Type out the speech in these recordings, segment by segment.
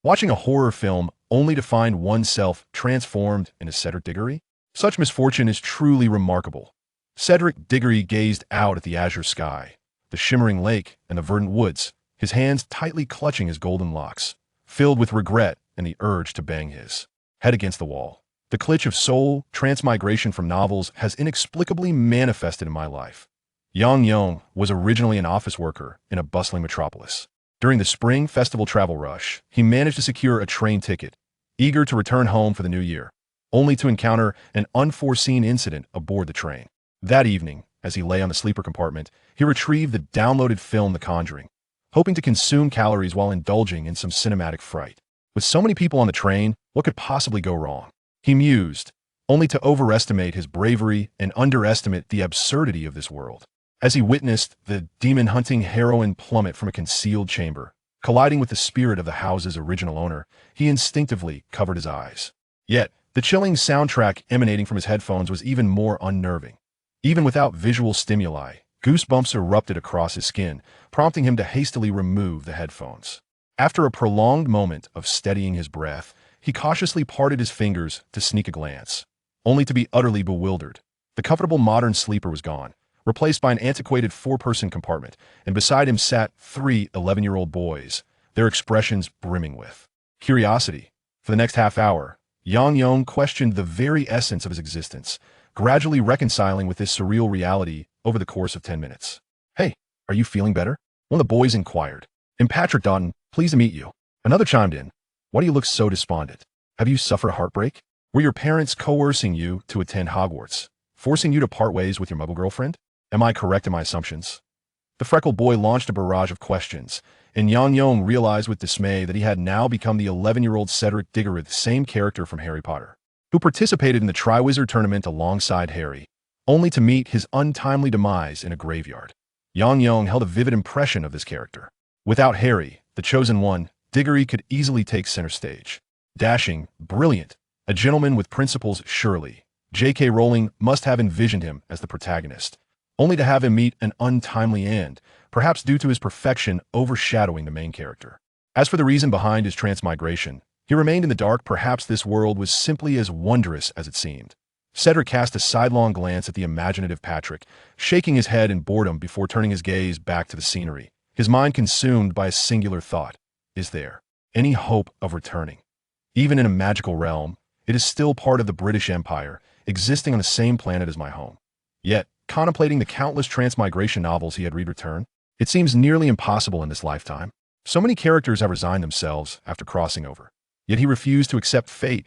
Watching a horror film only to find oneself transformed into Cedric Diggory? Such misfortune is truly remarkable. Cedric Diggory gazed out at the azure sky, the shimmering lake, and the verdant woods, his hands tightly clutching his golden locks, filled with regret and the urge to bang his head against the wall. The glitch of soul transmigration from novels has inexplicably manifested in my life. Yang Yong was originally an office worker in a bustling metropolis. During the spring festival travel rush, he managed to secure a train ticket, eager to return home for the new year, only to encounter an unforeseen incident aboard the train. That evening, as he lay on the sleeper compartment, he retrieved the downloaded film The Conjuring, hoping to consume calories while indulging in some cinematic fright. With so many people on the train, what could possibly go wrong? He mused, only to overestimate his bravery and underestimate the absurdity of this world. As he witnessed the demon-hunting heroine plummet from a concealed chamber, colliding with the spirit of the house's original owner, he instinctively covered his eyes. Yet, the chilling soundtrack emanating from his headphones was even more unnerving. Even without visual stimuli, goosebumps erupted across his skin, prompting him to hastily remove the headphones. After a prolonged moment of steadying his breath, he cautiously parted his fingers to sneak a glance, only to be utterly bewildered. The comfortable modern sleeper was gone, replaced by an antiquated four-person compartment, and beside him sat three 11-year-old boys, their expressions brimming with curiosity. For the next half hour, Yang Yong questioned the very essence of his existence, gradually reconciling with this surreal reality over the course of 10 minutes. "Hey, are you feeling better?" one of the boys inquired. "I'm Patrick Doughton, pleased to meet you." Another chimed in. "Why do you look so despondent? Have you suffered a heartbreak? Were your parents coercing you to attend Hogwarts, forcing you to part ways with your muggle girlfriend? Am I correct in my assumptions?" The freckled boy launched a barrage of questions, and Yang Yong realized with dismay that he had now become the 11-year-old Cedric Diggory, the same character from Harry Potter, who participated in the Triwizard Tournament alongside Harry, only to meet his untimely demise in a graveyard. Yang Yong held a vivid impression of this character. Without Harry, the chosen one, Diggory could easily take center stage. Dashing, brilliant, a gentleman with principles surely, J.K. Rowling must have envisioned him as the protagonist, only to have him meet an untimely end, perhaps due to his perfection overshadowing the main character. As for the reason behind his transmigration, he remained in the dark. Perhaps this world was simply as wondrous as it seemed. Cedric cast a sidelong glance at the imaginative Patrick, shaking his head in boredom before turning his gaze back to the scenery, his mind consumed by a singular thought. Is there any hope of returning? Even in a magical realm, it is still part of the British Empire, existing on the same planet as my home. Yet, contemplating the countless transmigration novels he had read return, it seems nearly impossible in this lifetime. So many characters have resigned themselves after crossing over, yet he refused to accept fate.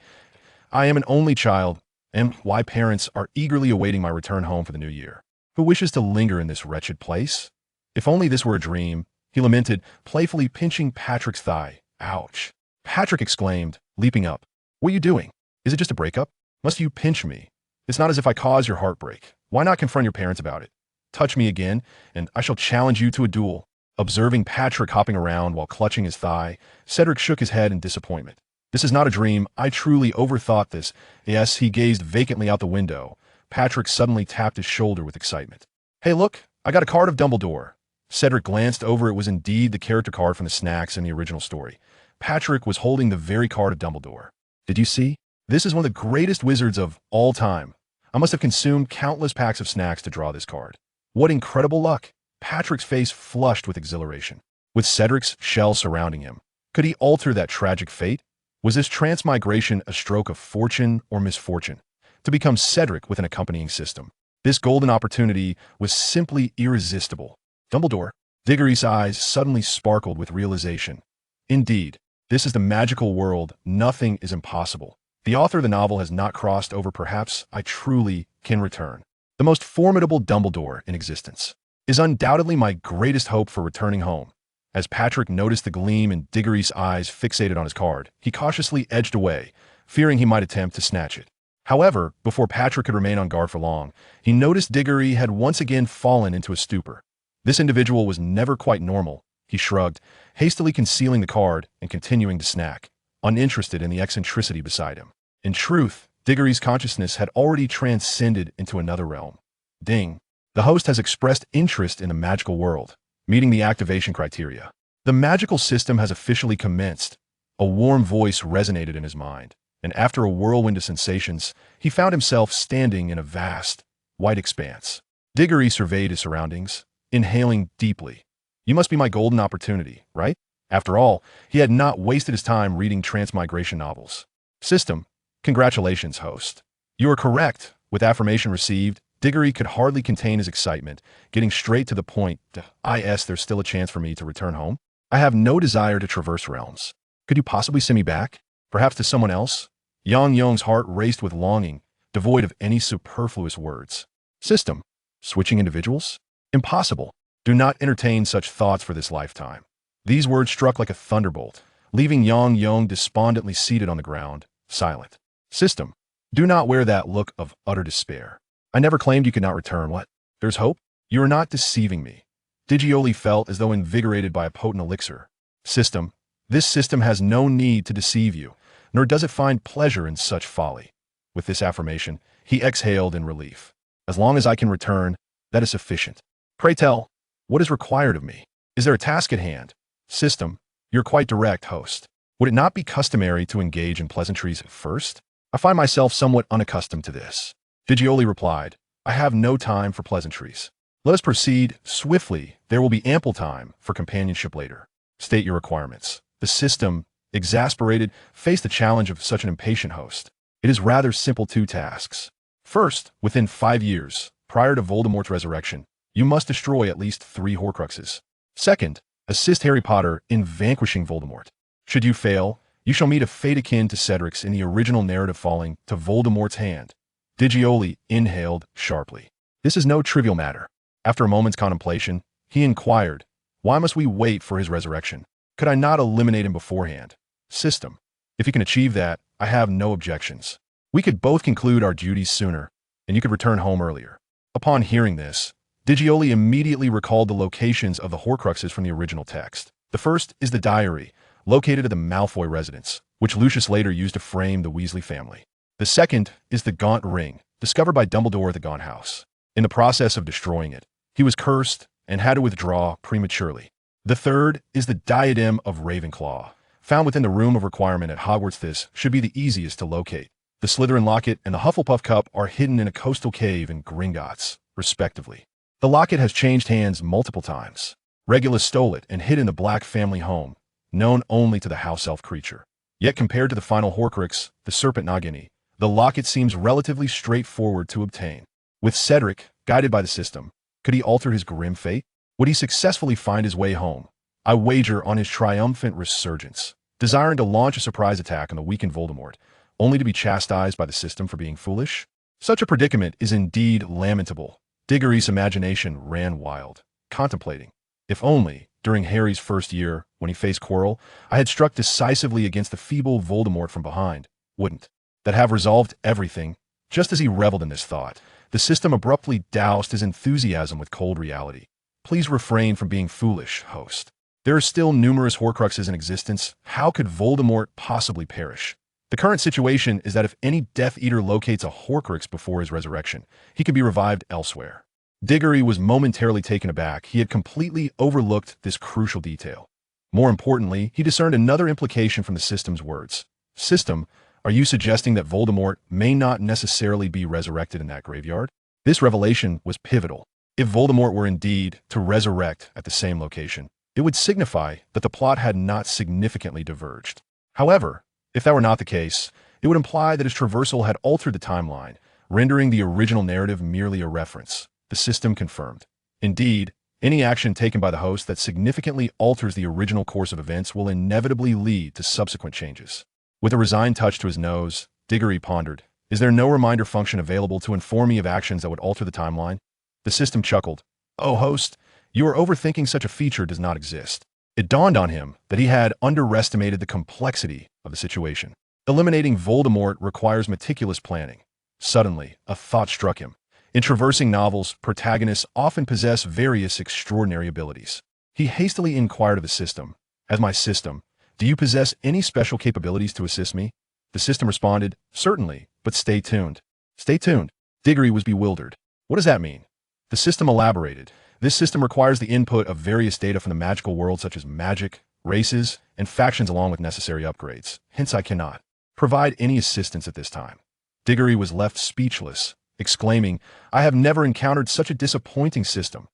I am an only child, and why parents are eagerly awaiting my return home for the new year. Who wishes to linger in this wretched place? If only this were a dream, he lamented, playfully pinching Patrick's thigh. Ouch. Patrick exclaimed, leaping up. What are you doing? Is it just a breakup? Must you pinch me? It's not as if I caused your heartbreak. Why not confront your parents about it? Touch me again, and I shall challenge you to a duel. Observing Patrick hopping around while clutching his thigh, Cedric shook his head in disappointment. This is not a dream. I truly overthought this. Yes, he gazed vacantly out the window. Patrick suddenly tapped his shoulder with excitement. Hey, look, I got a card of Dumbledore. Cedric glanced over. It was indeed the character card from the snacks in the original story. Patrick was holding the very card of Dumbledore. Did you see? This is one of the greatest wizards of all time. I must have consumed countless packs of snacks to draw this card. What incredible luck! Patrick's face flushed with exhilaration. With Cedric's shell surrounding him, could he alter that tragic fate? Was this transmigration a stroke of fortune or misfortune? To become Cedric with an accompanying system. This golden opportunity was simply irresistible. Dumbledore. Diggory's eyes suddenly sparkled with realization. Indeed, this is the magical world. Nothing is impossible. The author of the novel has not crossed over. Perhaps I truly can return. The most formidable Dumbledore in existence is undoubtedly my greatest hope for returning home. As Patrick noticed the gleam in Diggory's eyes fixated on his card, he cautiously edged away, fearing he might attempt to snatch it. However, before Patrick could remain on guard for long, he noticed Diggory had once again fallen into a stupor. This individual was never quite normal. He shrugged, hastily concealing the card and continuing to snack, uninterested in the eccentricity beside him. In truth, Diggory's consciousness had already transcended into another realm. Ding. The host has expressed interest in the magical world, meeting the activation criteria. The magical system has officially commenced. A warm voice resonated in his mind, and after a whirlwind of sensations, he found himself standing in a vast, white expanse. Diggory surveyed his surroundings, inhaling deeply. You must be my golden opportunity, right? After all, he had not wasted his time reading transmigration novels. System, congratulations, host. You are correct. With affirmation received, Diggory could hardly contain his excitement, getting straight to the point. There's still a chance for me to return home? I have no desire to traverse realms. Could you possibly send me back? Perhaps to someone else? Yang Yong's heart raced with longing, devoid of any superfluous words. System, switching individuals? Impossible. Do not entertain such thoughts for this lifetime. These words struck like a thunderbolt, leaving Yang Yong despondently seated on the ground, silent. System, do not wear that look of utter despair. I never claimed you could not return. What? There's hope? You are not deceiving me. Digioli felt as though invigorated by a potent elixir. System, this system has no need to deceive you, nor does it find pleasure in such folly. With this affirmation, he exhaled in relief. As long as I can return, that is sufficient. Pray tell, what is required of me? Is there a task at hand? System, you're quite direct, host. Would it not be customary to engage in pleasantries first? I find myself somewhat unaccustomed to this. Digioli replied, I have no time for pleasantries. Let us proceed swiftly. There will be ample time for companionship later. State your requirements. The system, exasperated, faced the challenge of such an impatient host. It is rather simple 2 tasks. First, within 5 years, prior to Voldemort's resurrection, you must destroy at least 3 Horcruxes. Second, assist Harry Potter in vanquishing Voldemort. Should you fail, you shall meet a fate akin to Cedric's in the original narrative falling to Voldemort's hand. Digioli inhaled sharply. This is no trivial matter. After a moment's contemplation, he inquired, why must we wait for his resurrection? Could I not eliminate him beforehand? System, if you can achieve that, I have no objections. We could both conclude our duties sooner, and you could return home earlier. Upon hearing this, Digioli immediately recalled the locations of the Horcruxes from the original text. The first is the diary, located at the Malfoy residence, which Lucius later used to frame the Weasley family. The second is the Gaunt Ring, discovered by Dumbledore at the Gaunt House. In the process of destroying it, he was cursed and had to withdraw prematurely. The third is the Diadem of Ravenclaw, found within the Room of Requirement at Hogwarts. This should be the easiest to locate. The Slytherin Locket and the Hufflepuff Cup are hidden in a coastal cave in Gringotts, respectively. The locket has changed hands multiple times. Regulus stole it and hid in the Black family home, known only to the house elf creature. Yet compared to the final Horcrux, the Serpent Nagini, the locket seems relatively straightforward to obtain. With Cedric, guided by the system, could he alter his grim fate? Would he successfully find his way home? I wager on his triumphant resurgence, desiring to launch a surprise attack on the weakened Voldemort, only to be chastised by the system for being foolish? Such a predicament is indeed lamentable. Diggory's imagination ran wild, contemplating, if only, during Harry's first year, when he faced Quirrell, I had struck decisively against the feeble Voldemort from behind, wouldn't that have resolved everything? Just as he reveled in this thought, the system abruptly doused his enthusiasm with cold reality. Please refrain from being foolish, host. There are still numerous Horcruxes in existence. How could Voldemort possibly perish? The current situation is that if any Death Eater locates a Horcrux before his resurrection, he can be revived elsewhere. Diggory was momentarily taken aback. He had completely overlooked this crucial detail. More importantly, he discerned another implication from the system's words. System, are you suggesting that Voldemort may not necessarily be resurrected in that graveyard? This revelation was pivotal. If Voldemort were indeed to resurrect at the same location, it would signify that the plot had not significantly diverged. However, if that were not the case, it would imply that his traversal had altered the timeline, rendering the original narrative merely a reference. The system confirmed. Indeed, any action taken by the host that significantly alters the original course of events will inevitably lead to subsequent changes. With a resigned touch to his nose, Diggory pondered, is there no reminder function available to inform me of actions that would alter the timeline? The system chuckled. Oh, host, you are overthinking. Such a feature does not exist. It dawned on him that he had underestimated the complexity of the situation. Eliminating Voldemort requires meticulous planning. Suddenly, a thought struck him. In traversing novels, protagonists often possess various extraordinary abilities. He hastily inquired of the system, as my system, do you possess any special capabilities to assist me? The system responded, certainly, but stay tuned. Stay tuned. Diggory was bewildered. What does that mean? The system elaborated. This system requires the input of various data from the magical world such as magic, races, and factions along with necessary upgrades. Hence, I cannot provide any assistance at this time. Diggory was left speechless, exclaiming, I have never encountered such a disappointing system.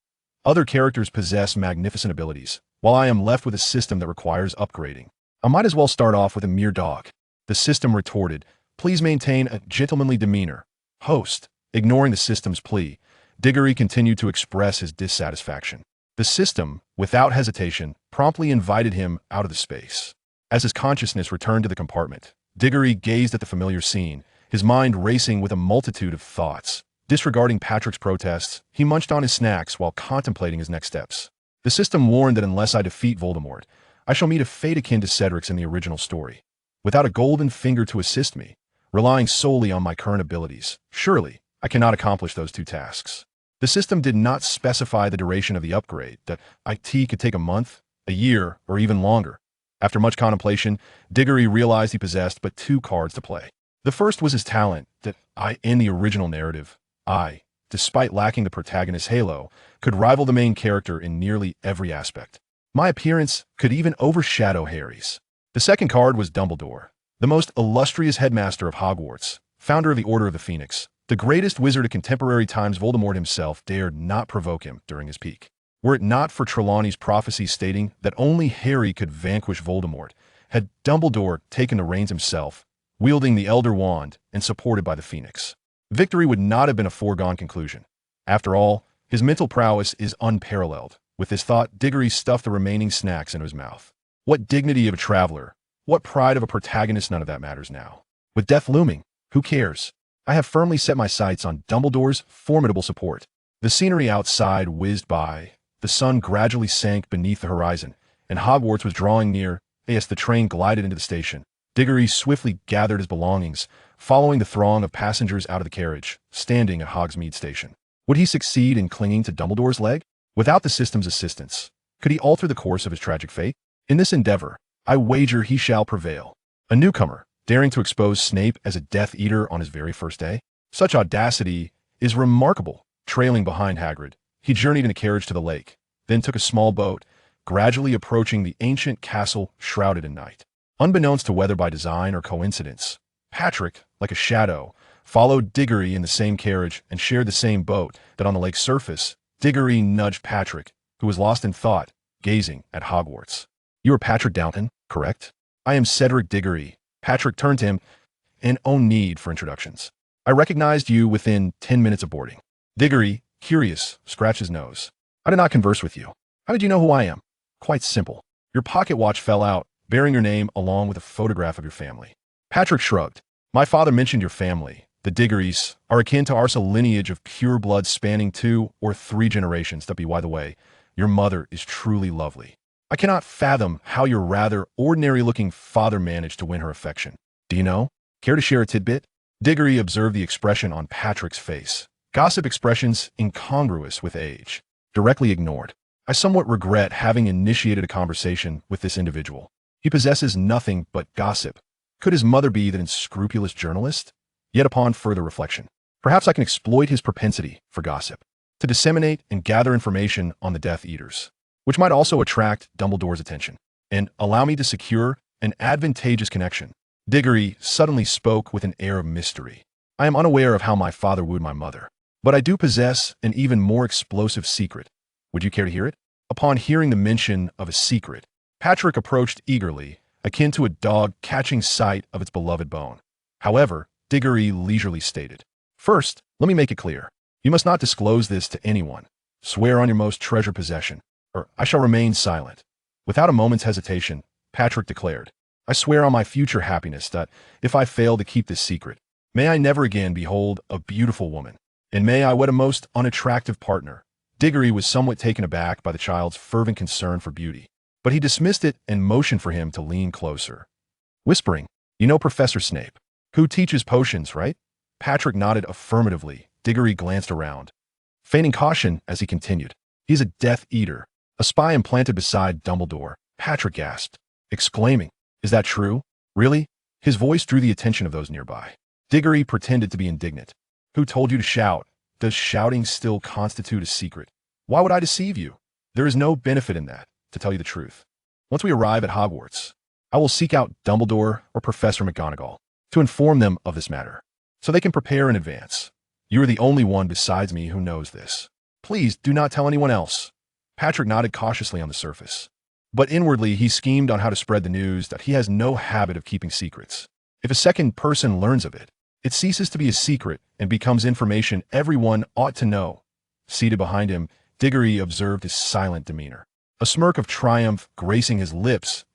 Other characters possess magnificent abilities, while I am left with a system that requires upgrading. I might as well start off with a mere dog. The system retorted, please maintain a gentlemanly demeanor. Host, ignoring the system's plea, Diggory continued to express his dissatisfaction. The system, without hesitation, promptly invited him out of the space. As his consciousness returned to the compartment, Diggory gazed at the familiar scene, his mind racing with a multitude of thoughts. Disregarding Patrick's protests, he munched on his snacks while contemplating his next steps. The system warned that unless I defeat Voldemort, I shall meet a fate akin to Cedric's in the original story. Without a golden finger to assist me, relying solely on my current abilities, surely I cannot accomplish those two tasks. The system did not specify the duration of the upgrade, that IT could take a month, a year, or even longer. After much contemplation, Diggory realized he possessed but two cards to play. The first was his talent, that in the original narrative, I, despite lacking the protagonist's halo, could rival the main character in nearly every aspect. My appearance could even overshadow Harry's. The second card was Dumbledore, the most illustrious headmaster of Hogwarts, founder of the Order of the Phoenix. The greatest wizard of contemporary times. Voldemort himself dared not provoke him during his peak. Were it not for Trelawney's prophecy stating that only Harry could vanquish Voldemort, had Dumbledore taken the reins himself, wielding the Elder Wand and supported by the Phoenix, victory would not have been a foregone conclusion. After all, his mental prowess is unparalleled. With this thought, Diggory stuffed the remaining snacks into his mouth. What dignity of a traveler, what pride of a protagonist, none of that matters now. With death looming, who cares? I have firmly set my sights on Dumbledore's formidable support. The scenery outside whizzed by, the sun gradually sank beneath the horizon, and Hogwarts was drawing near. As the train glided into the station, Diggory swiftly gathered his belongings, following the throng of passengers out of the carriage, standing at Hogsmeade Station. Would he succeed in clinging to Dumbledore's leg? Without the system's assistance, could he alter the course of his tragic fate? In this endeavor, I wager he shall prevail. A newcomer, daring to expose Snape as a Death Eater on his very first day? Such audacity is remarkable. Trailing behind Hagrid, he journeyed in a carriage to the lake, then took a small boat, gradually approaching the ancient castle shrouded in night. Unbeknownst to whether by design or coincidence, Patrick, like a shadow, followed Diggory in the same carriage and shared the same boat. That on the lake's surface, Diggory nudged Patrick, who was lost in thought, gazing at Hogwarts. You are Patrick Downton, correct? I am Cedric Diggory. Patrick turned to him, and no need for introductions. I recognized you within 10 minutes of boarding. Diggory, curious, scratched his nose. I did not converse with you. How did you know who I am? Quite simple. Your pocket watch fell out, bearing your name along with a photograph of your family. Patrick shrugged. My father mentioned your family. The Diggorys are akin to our lineage of pure blood spanning 2 or 3 generations. That be, by the way, your mother is truly lovely. I cannot fathom how your rather ordinary-looking father managed to win her affection. Do you know? Care to share a tidbit? Diggory observed the expression on Patrick's face. Gossip expressions incongruous with age. Directly ignored. I somewhat regret having initiated a conversation with this individual. He possesses nothing but gossip. Could his mother be that unscrupulous journalist? Yet upon further reflection, perhaps I can exploit his propensity for gossip, to disseminate and gather information on the Death Eaters, which might also attract Dumbledore's attention, and allow me to secure an advantageous connection. Diggory suddenly spoke with an air of mystery. I am unaware of how my father wooed my mother, but I do possess an even more explosive secret. Would you care to hear it? Upon hearing the mention of a secret, Patrick approached eagerly, akin to a dog catching sight of its beloved bone. However, Diggory leisurely stated, First, let me make it clear. You must not disclose this to anyone. Swear on your most treasured possession, or I shall remain silent. Without a moment's hesitation, Patrick declared, I swear on my future happiness that, if I fail to keep this secret, may I never again behold a beautiful woman, and may I wed a most unattractive partner. Diggory was somewhat taken aback by the child's fervent concern for beauty, but he dismissed it and motioned for him to lean closer. Whispering, You know Professor Snape, who teaches potions, right? Patrick nodded affirmatively. Diggory glanced around, feigning caution as he continued. He's a Death Eater, a spy implanted beside Dumbledore. Patrick gasped, exclaiming, Is that true? Really? His voice drew the attention of those nearby. Diggory pretended to be indignant. Who told you to shout? Does shouting still constitute a secret? Why would I deceive you? There is no benefit in that, to tell you the truth. Once we arrive at Hogwarts, I will seek out Dumbledore or Professor McGonagall to inform them of this matter, so they can prepare in advance. You are the only one besides me who knows this. Please do not tell anyone else. Patrick nodded cautiously on the surface, but inwardly he schemed on how to spread the news that he has no habit of keeping secrets. If a second person learns of it, it ceases to be a secret and becomes information everyone ought to know. Seated behind him, Diggory observed his silent demeanor, a smirk of triumph gracing his lips.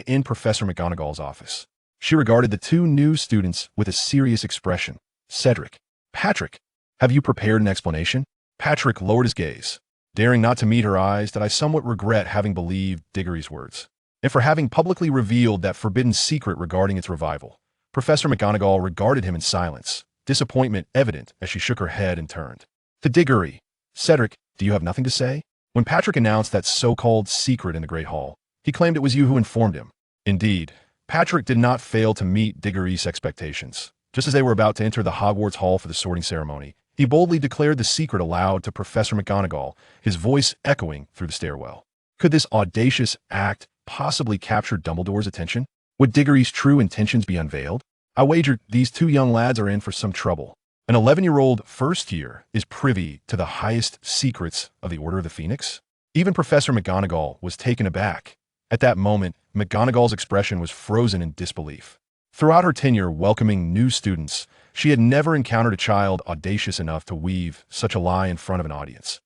In Professor McGonagall's office, she regarded the two new students with a serious expression. Cedric. Patrick, have you prepared an explanation? Patrick lowered his gaze, daring not to meet her eyes. That I somewhat regret having believed Diggory's words, and for having publicly revealed that forbidden secret regarding its revival. Professor McGonagall regarded him in silence, disappointment evident as she shook her head and turned to Diggory. Cedric, do you have nothing to say? When Patrick announced that so-called secret in the Great Hall, he claimed it was you who informed him. Indeed, Patrick did not fail to meet Diggory's expectations. Just as they were about to enter the Hogwarts Hall for the sorting ceremony, he boldly declared the secret aloud to Professor McGonagall, his voice echoing through the stairwell. Could this audacious act possibly capture Dumbledore's attention? Would Diggory's true intentions be unveiled? I wager these two young lads are in for some trouble. An 11-year-old first year is privy to the highest secrets of the Order of the Phoenix? Even Professor McGonagall was taken aback. At that moment, McGonagall's expression was frozen in disbelief. Throughout her tenure welcoming new students, she had never encountered a child audacious enough to weave such a lie in front of an audience.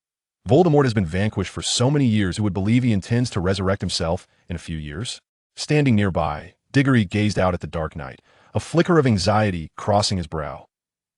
Voldemort has been vanquished for so many years. Who would believe he intends to resurrect himself in a few years? Standing nearby, Diggory gazed out at the dark night, a flicker of anxiety crossing his brow.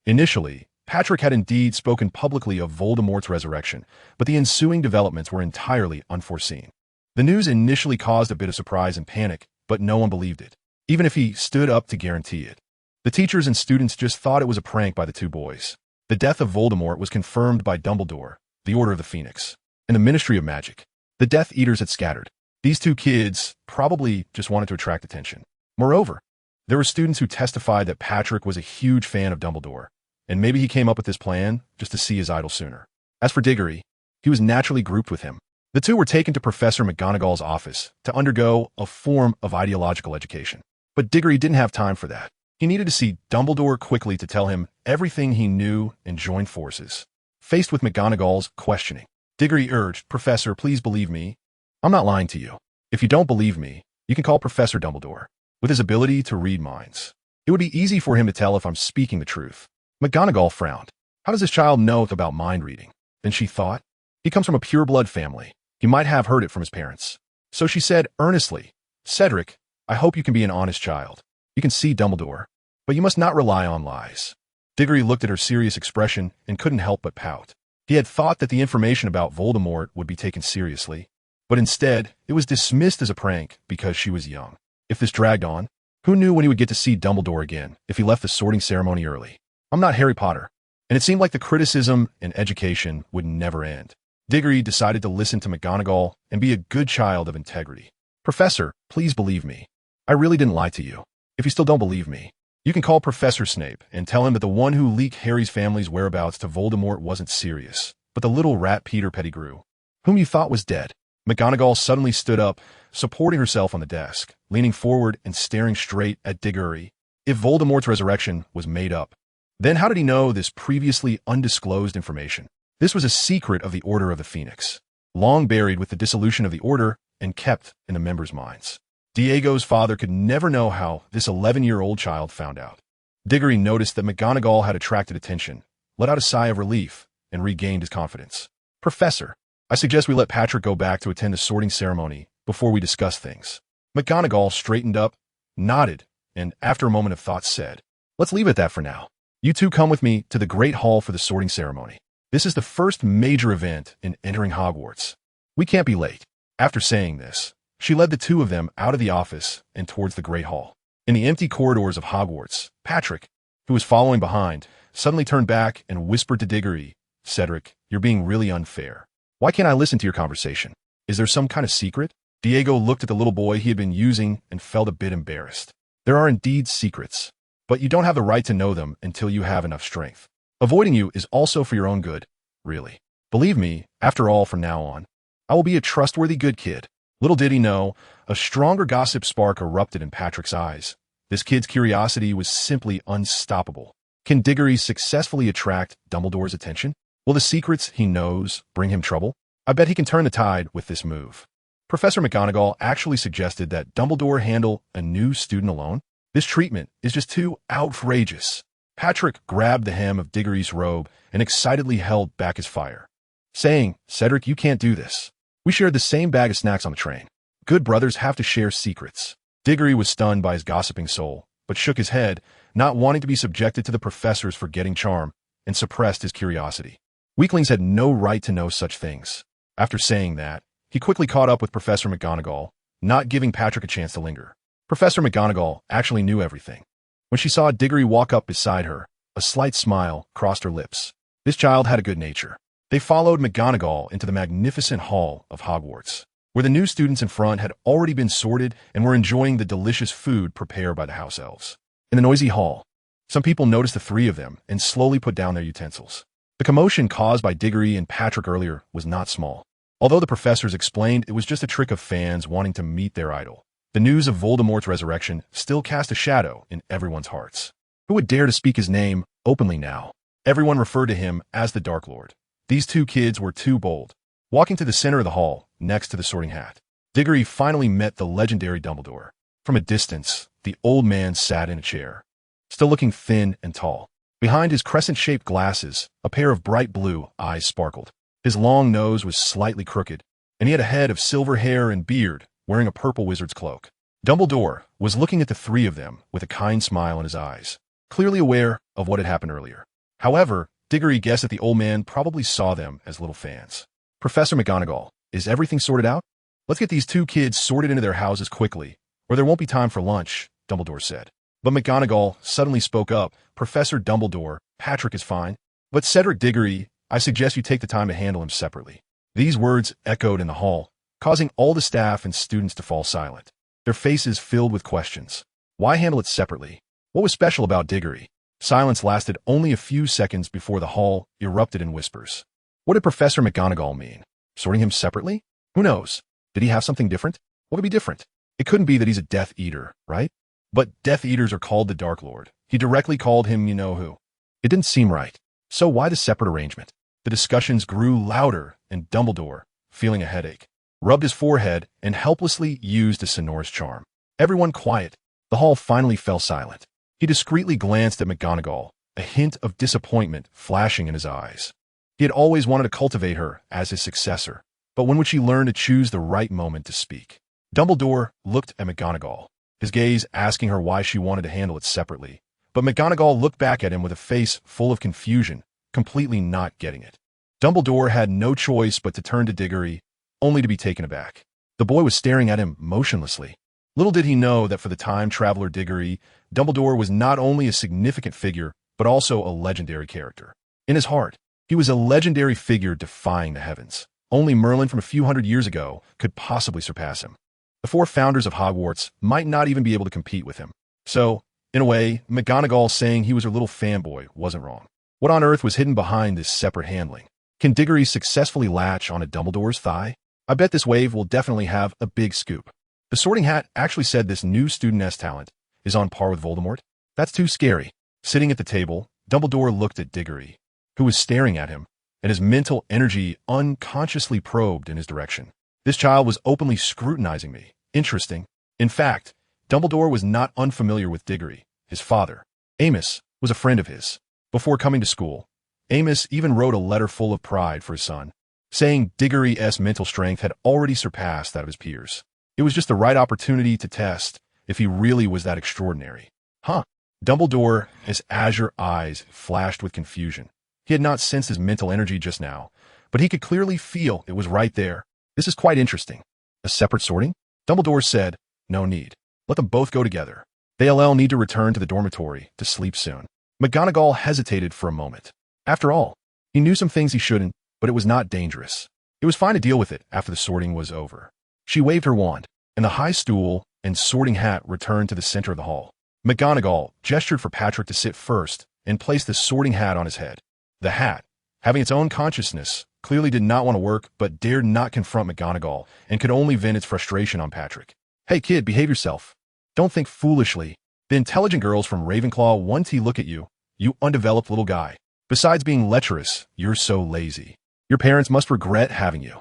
Initially, Patrick had indeed spoken publicly of Voldemort's resurrection, but the ensuing developments were entirely unforeseen. The news initially caused a bit of surprise and panic, but no one believed it, even if he stood up to guarantee it. The teachers and students just thought it was a prank by the two boys. The death of Voldemort was confirmed by Dumbledore, the Order of the Phoenix, and the Ministry of Magic. The Death Eaters had scattered. These two kids probably just wanted to attract attention. Moreover, there were students who testified that Patrick was a huge fan of Dumbledore, and maybe he came up with this plan just to see his idol sooner. As for Diggory, he was naturally grouped with him. The two were taken to Professor McGonagall's office to undergo a form of ideological education. But Diggory didn't have time for that. He needed to see Dumbledore quickly to tell him everything he knew and join forces. Faced with McGonagall's questioning, Diggory urged, "Professor, please believe me. I'm not lying to you. If you don't believe me, you can call Professor Dumbledore. With his ability to read minds, it would be easy for him to tell if I'm speaking the truth." McGonagall frowned. How does this child know about mind reading? Then she thought, he comes from a pure-blood family. He might have heard it from his parents. So she said earnestly, "Cedric, I hope you can be an honest child. You can see Dumbledore, but you must not rely on lies." Diggory looked at her serious expression and couldn't help but pout. He had thought that the information about Voldemort would be taken seriously, but instead, it was dismissed as a prank because she was young. If this dragged on, who knew when he would get to see Dumbledore again if he left the sorting ceremony early? I'm not Harry Potter. And it seemed like the criticism and education would never end. Diggory decided to listen to McGonagall and be a good child of integrity. "Professor, please believe me. I really didn't lie to you. If you still don't believe me, you can call Professor Snape and tell him that the one who leaked Harry's family's whereabouts to Voldemort wasn't Sirius, but the little rat Peter Pettigrew, whom you thought was dead." McGonagall suddenly stood up, supporting herself on the desk, leaning forward and staring straight at Diggory. If Voldemort's resurrection was made up, then how did he know this previously undisclosed information? This was a secret of the Order of the Phoenix, long buried with the dissolution of the Order and kept in the members' minds. Diego's father could never know how this 11-year-old child found out. Diggory noticed that McGonagall had attracted attention, let out a sigh of relief, and regained his confidence. "Professor, I suggest we let Patrick go back to attend the sorting ceremony before we discuss things." McGonagall straightened up, nodded, and after a moment of thought said, "Let's leave it at that for now. You two come with me to the Great Hall for the sorting ceremony. This is the first major event in entering Hogwarts. We can't be late." After saying this, she led the two of them out of the office and towards the Great Hall. In the empty corridors of Hogwarts, Patrick, who was following behind, suddenly turned back and whispered to Diggory, "Cedric, you're being really unfair. Why can't I listen to your conversation? Is there some kind of secret?" Diego looked at the little boy he had been using and felt a bit embarrassed. "There are indeed secrets, but you don't have the right to know them until you have enough strength. Avoiding you is also for your own good, really. Believe me, after all, from now on, I will be a trustworthy good kid." Little did he know, a stronger gossip spark erupted in Patrick's eyes. This kid's curiosity was simply unstoppable. Can Diggory successfully attract Dumbledore's attention? Will the secrets he knows bring him trouble? I bet he can turn the tide with this move. Professor McGonagall actually suggested that Dumbledore handle a new student alone. This treatment is just too outrageous. Patrick grabbed the hem of Diggory's robe and excitedly held back his fire, saying, "Cedric, you can't do this. We shared the same bag of snacks on the train. Good brothers have to share secrets." Diggory was stunned by his gossiping soul, but shook his head, not wanting to be subjected to the professor's forgetting charm, and suppressed his curiosity. Weaklings had no right to know such things. After saying that, he quickly caught up with Professor McGonagall, not giving Patrick a chance to linger. Professor McGonagall actually knew everything. When she saw Diggory walk up beside her, a slight smile crossed her lips. This child had a good nature. They followed McGonagall into the magnificent hall of Hogwarts, where the new students in front had already been sorted and were enjoying the delicious food prepared by the house elves. In the noisy hall, some people noticed the three of them and slowly put down their utensils. The commotion caused by Diggory and Patrick earlier was not small. Although the professors explained it was just a trick of fans wanting to meet their idol, the news of Voldemort's resurrection still cast a shadow in everyone's hearts. Who would dare to speak his name openly now? Everyone referred to him as the Dark Lord. These two kids were too bold. Walking to the center of the hall, next to the Sorting Hat, Diggory finally met the legendary Dumbledore. From a distance, the old man sat in a chair, still looking thin and tall. Behind his crescent-shaped glasses, a pair of bright blue eyes sparkled. His long nose was slightly crooked, and he had a head of silver hair and beard, wearing a purple wizard's cloak. Dumbledore was looking at the three of them with a kind smile in his eyes, clearly aware of what had happened earlier. However, Diggory guessed that the old man probably saw them as little fans. "Professor McGonagall, is everything sorted out? Let's get these two kids sorted into their houses quickly, or there won't be time for lunch," Dumbledore said. But McGonagall suddenly spoke up. "Professor Dumbledore, Patrick is fine. But Cedric Diggory, I suggest you take the time to handle him separately." These words echoed in the hall, causing all the staff and students to fall silent, their faces filled with questions. Why handle it separately? What was special about Diggory? Silence lasted only a few seconds before the hall erupted in whispers. What did Professor McGonagall mean? Sorting him separately? Who knows? Did he have something different? What could be different? It couldn't be that he's a Death Eater, right? But Death Eaters are called the Dark Lord. He directly called him you-know-who. It didn't seem right. So why the separate arrangement? The discussions grew louder, and Dumbledore, feeling a headache, rubbed his forehead and helplessly used a sonorous charm. Everyone quiet. The hall finally fell silent. He discreetly glanced at McGonagall, a hint of disappointment flashing in his eyes. He had always wanted to cultivate her as his successor, but when would she learn to choose the right moment to speak? Dumbledore looked at McGonagall, his gaze asking her why she wanted to handle it separately. But McGonagall looked back at him with a face full of confusion, completely not getting it. Dumbledore had no choice but to turn to Diggory, only to be taken aback. The boy was staring at him motionlessly. Little did he know that for the time traveler Diggory, Dumbledore was not only a significant figure, but also a legendary character. In his heart, he was a legendary figure defying the heavens. Only Merlin from a few hundred years ago could possibly surpass him. The four founders of Hogwarts might not even be able to compete with him. So, in a way, McGonagall saying he was her little fanboy wasn't wrong. What on earth was hidden behind this separate handling? Can Diggory successfully latch on a Dumbledore's thigh? I bet this wave will definitely have a big scoop. The Sorting Hat actually said this new student-esque talent is on par with Voldemort. That's too scary. Sitting at the table, Dumbledore looked at Diggory, who was staring at him, and his mental energy unconsciously probed in his direction. This child was openly scrutinizing me. Interesting. In fact, Dumbledore was not unfamiliar with Diggory. His father, Amos, was a friend of his. Before coming to school, Amos even wrote a letter full of pride for his son, saying Diggory's mental strength had already surpassed that of his peers. It was just the right opportunity to test if he really was that extraordinary. Huh? Dumbledore, his azure eyes flashed with confusion. He had not sensed his mental energy just now, but he could clearly feel it was right there. This is quite interesting. A separate sorting? Dumbledore said, "No need. Let them both go together. They'll need to return to the dormitory to sleep soon." McGonagall hesitated for a moment. After all, he knew some things he shouldn't, but it was not dangerous. It was fine to deal with it after the sorting was over. She waved her wand, and the high stool and Sorting Hat returned to the center of the hall. McGonagall gestured for Patrick to sit first and placed the Sorting Hat on his head. The hat, having its own consciousness, clearly did not want to work but dared not confront McGonagall and could only vent its frustration on Patrick. "Hey kid, behave yourself. Don't think foolishly. The intelligent girls from Ravenclaw want to look at you, you undeveloped little guy. Besides being lecherous, you're so lazy. Your parents must regret having you."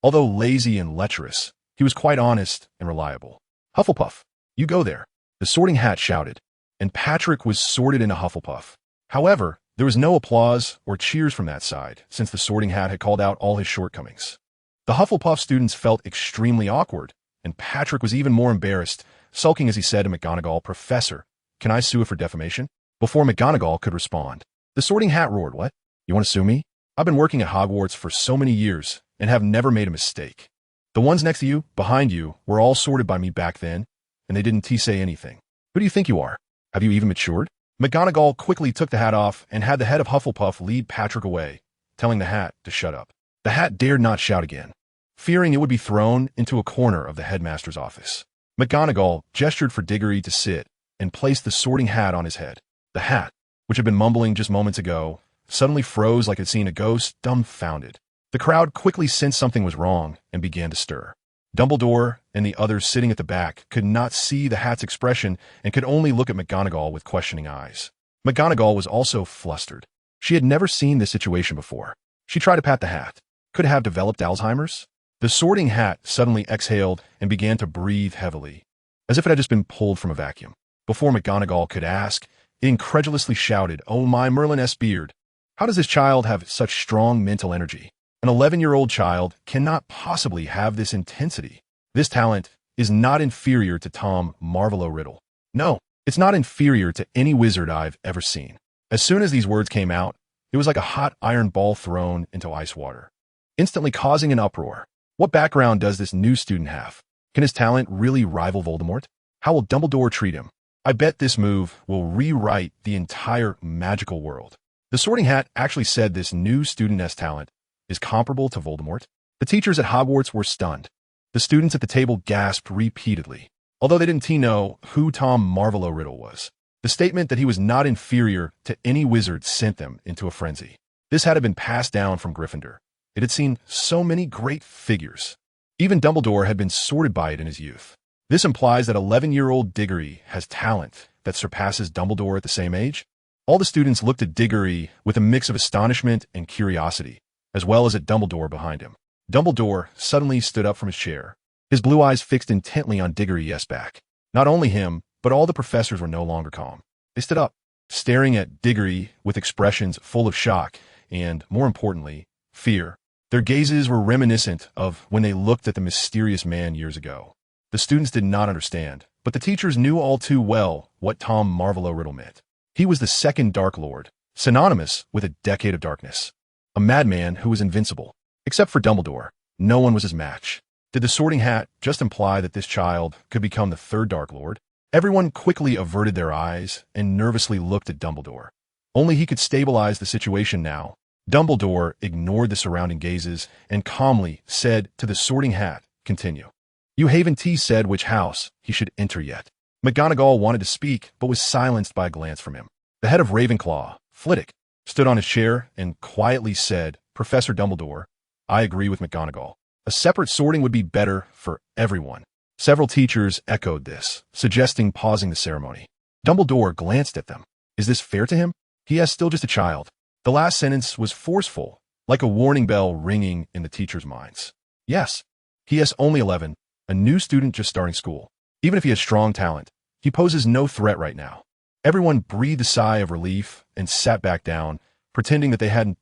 Although lazy and lecherous, he was quite honest and reliable. "Hufflepuff, you go there," the Sorting Hat shouted, and Patrick was sorted into Hufflepuff. However, there was no applause or cheers from that side, since the Sorting Hat had called out all his shortcomings. The Hufflepuff students felt extremely awkward, and Patrick was even more embarrassed, sulking as he said to McGonagall, "Professor, can I sue her for defamation?" Before McGonagall could respond, the Sorting Hat roared, "What? You want to sue me? I've been working at Hogwarts for so many years and have never made a mistake. The ones next to you, behind you, were all sorted by me back then, and they didn't say anything. Who do you think you are? Have you even matured?" McGonagall quickly took the hat off and had the head of Hufflepuff lead Patrick away, telling the hat to shut up. The hat dared not shout again, fearing it would be thrown into a corner of the headmaster's office. McGonagall gestured for Diggory to sit and placed the Sorting Hat on his head. The hat, which had been mumbling just moments ago, suddenly froze like it had seen a ghost, dumbfounded. The crowd quickly sensed something was wrong and began to stir. Dumbledore and the others sitting at the back could not see the hat's expression and could only look at McGonagall with questioning eyes. McGonagall was also flustered. She had never seen this situation before. She tried to pat the hat. Could it have developed Alzheimer's? The Sorting Hat suddenly exhaled and began to breathe heavily, as if it had just been pulled from a vacuum. Before McGonagall could ask, it incredulously shouted, "Oh my Merlin S. Beard! How does this child have such strong mental energy? An 11-year-old child cannot possibly have this intensity. This talent is not inferior to Tom Marvolo Riddle. No, it's not inferior to any wizard I've ever seen." As soon as these words came out, it was like a hot iron ball thrown into ice water, instantly causing an uproar. What background does this new student have? Can his talent really rival Voldemort? How will Dumbledore treat him? I bet this move will rewrite the entire magical world. The Sorting Hat actually said this new student's talent is comparable to Voldemort. The teachers at Hogwarts were stunned. The students at the table gasped repeatedly, although they didn't know who Tom Marvolo Riddle was. The statement that he was not inferior to any wizard sent them into a frenzy. This had been passed down from Gryffindor. It had seen so many great figures. Even Dumbledore had been sorted by it in his youth. This implies that 11-year-old Diggory has talent that surpasses Dumbledore at the same age. All the students looked at Diggory with a mix of astonishment and curiosity, as well as at Dumbledore behind him. Dumbledore suddenly stood up from his chair, his blue eyes fixed intently on Diggory's back. Not only him, but all the professors were no longer calm. They stood up, staring at Diggory with expressions full of shock and, more importantly, fear. Their gazes were reminiscent of when they looked at the mysterious man years ago. The students did not understand, but the teachers knew all too well what Tom Marvolo Riddle meant. He was the second Dark Lord, synonymous with a decade of darkness. A madman who was invincible. Except for Dumbledore, no one was his match. Did the Sorting Hat just imply that this child could become the third Dark Lord? Everyone quickly averted their eyes and nervously looked at Dumbledore. Only he could stabilize the situation now. Dumbledore ignored the surrounding gazes and calmly said to the Sorting Hat, "Continue." You haven't said which house he should enter yet. McGonagall wanted to speak, but was silenced by a glance from him. The head of Ravenclaw, Flitwick, stood on his chair and quietly said, "Professor Dumbledore, I agree with McGonagall. A separate sorting would be better for everyone." Several teachers echoed this, suggesting pausing the ceremony. Dumbledore glanced at them. Is this fair to him? He is still just a child. The last sentence was forceful, like a warning bell ringing in the teachers' minds. Yes, he is only 11, a new student just starting school. Even if he has strong talent, he poses no threat right now. Everyone breathed a sigh of relief and sat back down, pretending that they hadn't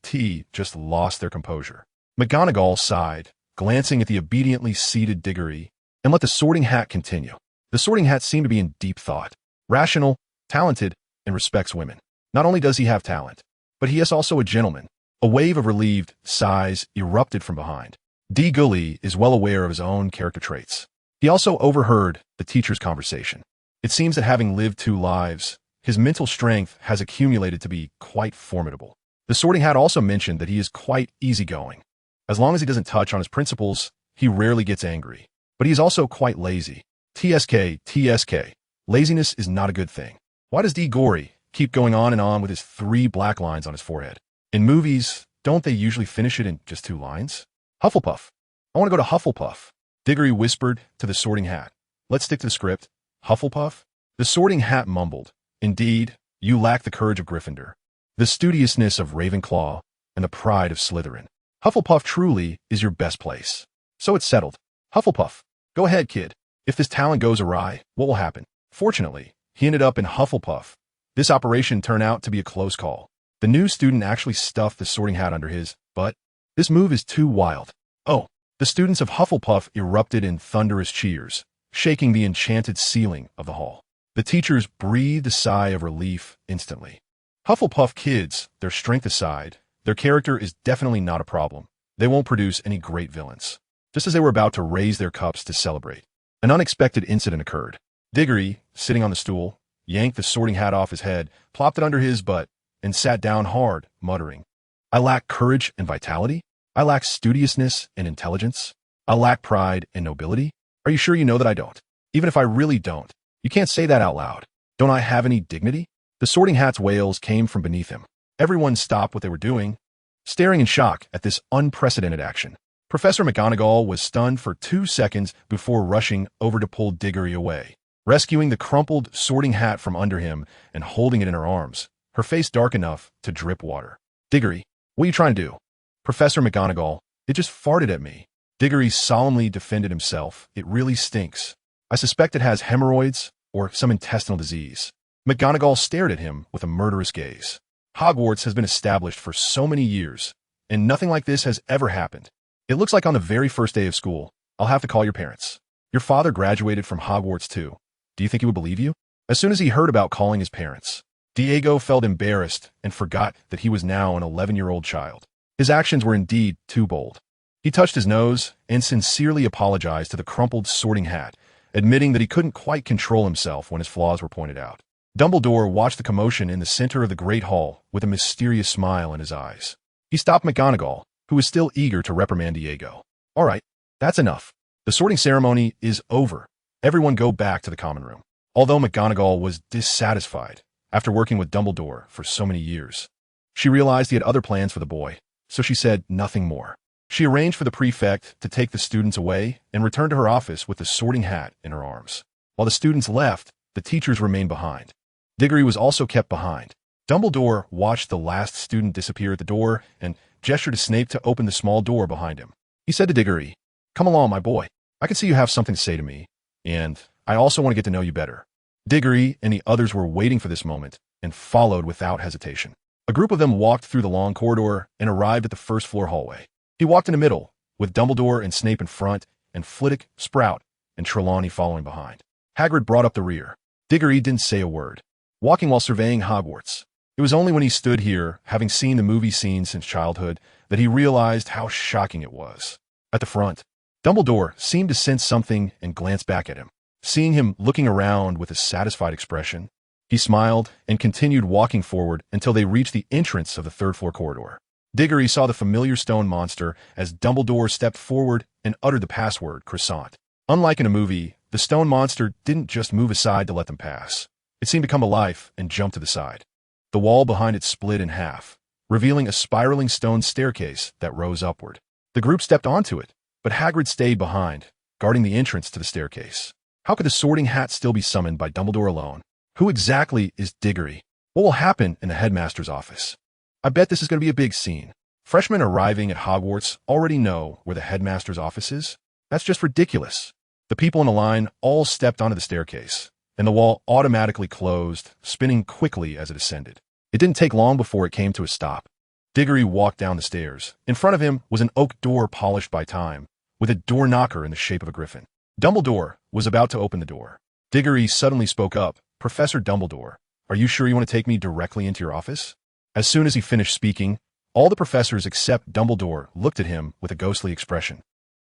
just lost their composure. McGonagall sighed, glancing at the obediently seated Diggory, and let the Sorting Hat continue. The Sorting Hat seemed to be in deep thought, rational, talented, and respects women. Not only does he have talent, but he is also a gentleman. A wave of relieved sighs erupted from behind. D. Gully is well aware of his own character traits. He also overheard the teacher's conversation. It seems that having lived 2 lives, his mental strength has accumulated to be quite formidable. The Sorting Hat also mentioned that he is quite easygoing. As long as he doesn't touch on his principles, he rarely gets angry. But he is also quite lazy. TSK. Laziness is not a good thing. Why does D. Gory keep going on and on with his 3 black lines on his forehead? In movies, Don't they usually finish it in just 2 lines? Hufflepuff. I want to go to Hufflepuff. Diggory whispered to the Sorting Hat. Let's stick to the script. Hufflepuff? The Sorting Hat mumbled. Indeed, you lack the courage of Gryffindor, the studiousness of Ravenclaw, and the pride of Slytherin. Hufflepuff truly is your best place. So it's settled. Hufflepuff. Go ahead, kid. If this talent goes awry, what will happen? Fortunately, he ended up in Hufflepuff. This operation turned out to be a close call. The new student actually stuffed the Sorting Hat under his butt. This move is too wild. Oh, the students of Hufflepuff erupted in thunderous cheers, shaking the enchanted ceiling of the hall. The teachers breathed a sigh of relief instantly. Hufflepuff kids, their strength aside, their character is definitely not a problem. They won't produce any great villains. Just as they were about to raise their cups to celebrate, an unexpected incident occurred. Diggory, sitting on the stool, yanked the Sorting Hat off his head, plopped it under his butt, and sat down hard, muttering, I lack courage and vitality. I lack studiousness and intelligence. I lack pride and nobility. Are you sure you know that I don't? Even if I really don't, you can't say that out loud. Don't I have any dignity? The Sorting Hat's wails came from beneath him. Everyone stopped what they were doing, staring in shock at this unprecedented action. Professor McGonagall was stunned for 2 seconds before rushing over to pull Diggory away, rescuing the crumpled Sorting Hat from under him and holding it in her arms, her face dark enough to drip water. Diggory, what are you trying to do? Professor McGonagall, it just farted at me. Diggory solemnly defended himself. It really stinks. I suspect it has hemorrhoids or some intestinal disease. McGonagall stared at him with a murderous gaze. Hogwarts has been established for so many years, and nothing like this has ever happened. It looks like on the very first day of school, I'll have to call your parents. Your father graduated from Hogwarts too. Do you think he would believe you? As soon as he heard about calling his parents, Diego felt embarrassed and forgot that he was now an 11-year-old child. His actions were indeed too bold. He touched his nose and sincerely apologized to the crumpled Sorting Hat, admitting that he couldn't quite control himself when his flaws were pointed out. Dumbledore watched the commotion in the center of the Great Hall with a mysterious smile in his eyes. He stopped McGonagall, who was still eager to reprimand Diego. All right, that's enough. The sorting ceremony is over. Everyone go back to the common room. Although McGonagall was dissatisfied after working with Dumbledore for so many years, she realized he had other plans for the boy, so she said nothing more. She arranged for the prefect to take the students away and returned to her office with the Sorting Hat in her arms. While the students left, the teachers remained behind. Diggory was also kept behind. Dumbledore watched the last student disappear at the door and gestured to Snape to open the small door behind him. He said to Diggory, Come along, my boy. I can see you have something to say to me, and I also want to get to know you better. Diggory and the others were waiting for this moment and followed without hesitation. A group of them walked through the long corridor and arrived at the first-floor hallway. He walked in the middle, with Dumbledore and Snape in front, and Flitwick, Sprout, and Trelawney following behind. Hagrid brought up the rear. Diggory didn't say a word, walking while surveying Hogwarts. It was only when he stood here, having seen the movie scene since childhood, that he realized how shocking it was. At the front, Dumbledore seemed to sense something and glanced back at him. Seeing him looking around with a satisfied expression, he smiled and continued walking forward until they reached the entrance of the third-floor corridor. Diggory saw the familiar stone monster as Dumbledore stepped forward and uttered the password, croissant. Unlike in a movie, the stone monster didn't just move aside to let them pass. It seemed to come alive and jump to the side. The wall behind it split in half, revealing a spiraling stone staircase that rose upward. The group stepped onto it, but Hagrid stayed behind, guarding the entrance to the staircase. How could the Sorting Hat still be summoned by Dumbledore alone? Who exactly is Diggory? What will happen in the headmaster's office? I bet this is going to be a big scene. Freshmen arriving at Hogwarts already know where the headmaster's office is. That's just ridiculous. The people in the line all stepped onto the staircase, and the wall automatically closed, spinning quickly as it ascended. It didn't take long before it came to a stop. Diggory walked down the stairs. In front of him was an oak door polished by time, with a door knocker in the shape of a griffin. Dumbledore was about to open the door. Diggory suddenly spoke up. Professor Dumbledore, are you sure you want to take me directly into your office? As soon as he finished speaking, all the professors except Dumbledore looked at him with a ghostly expression.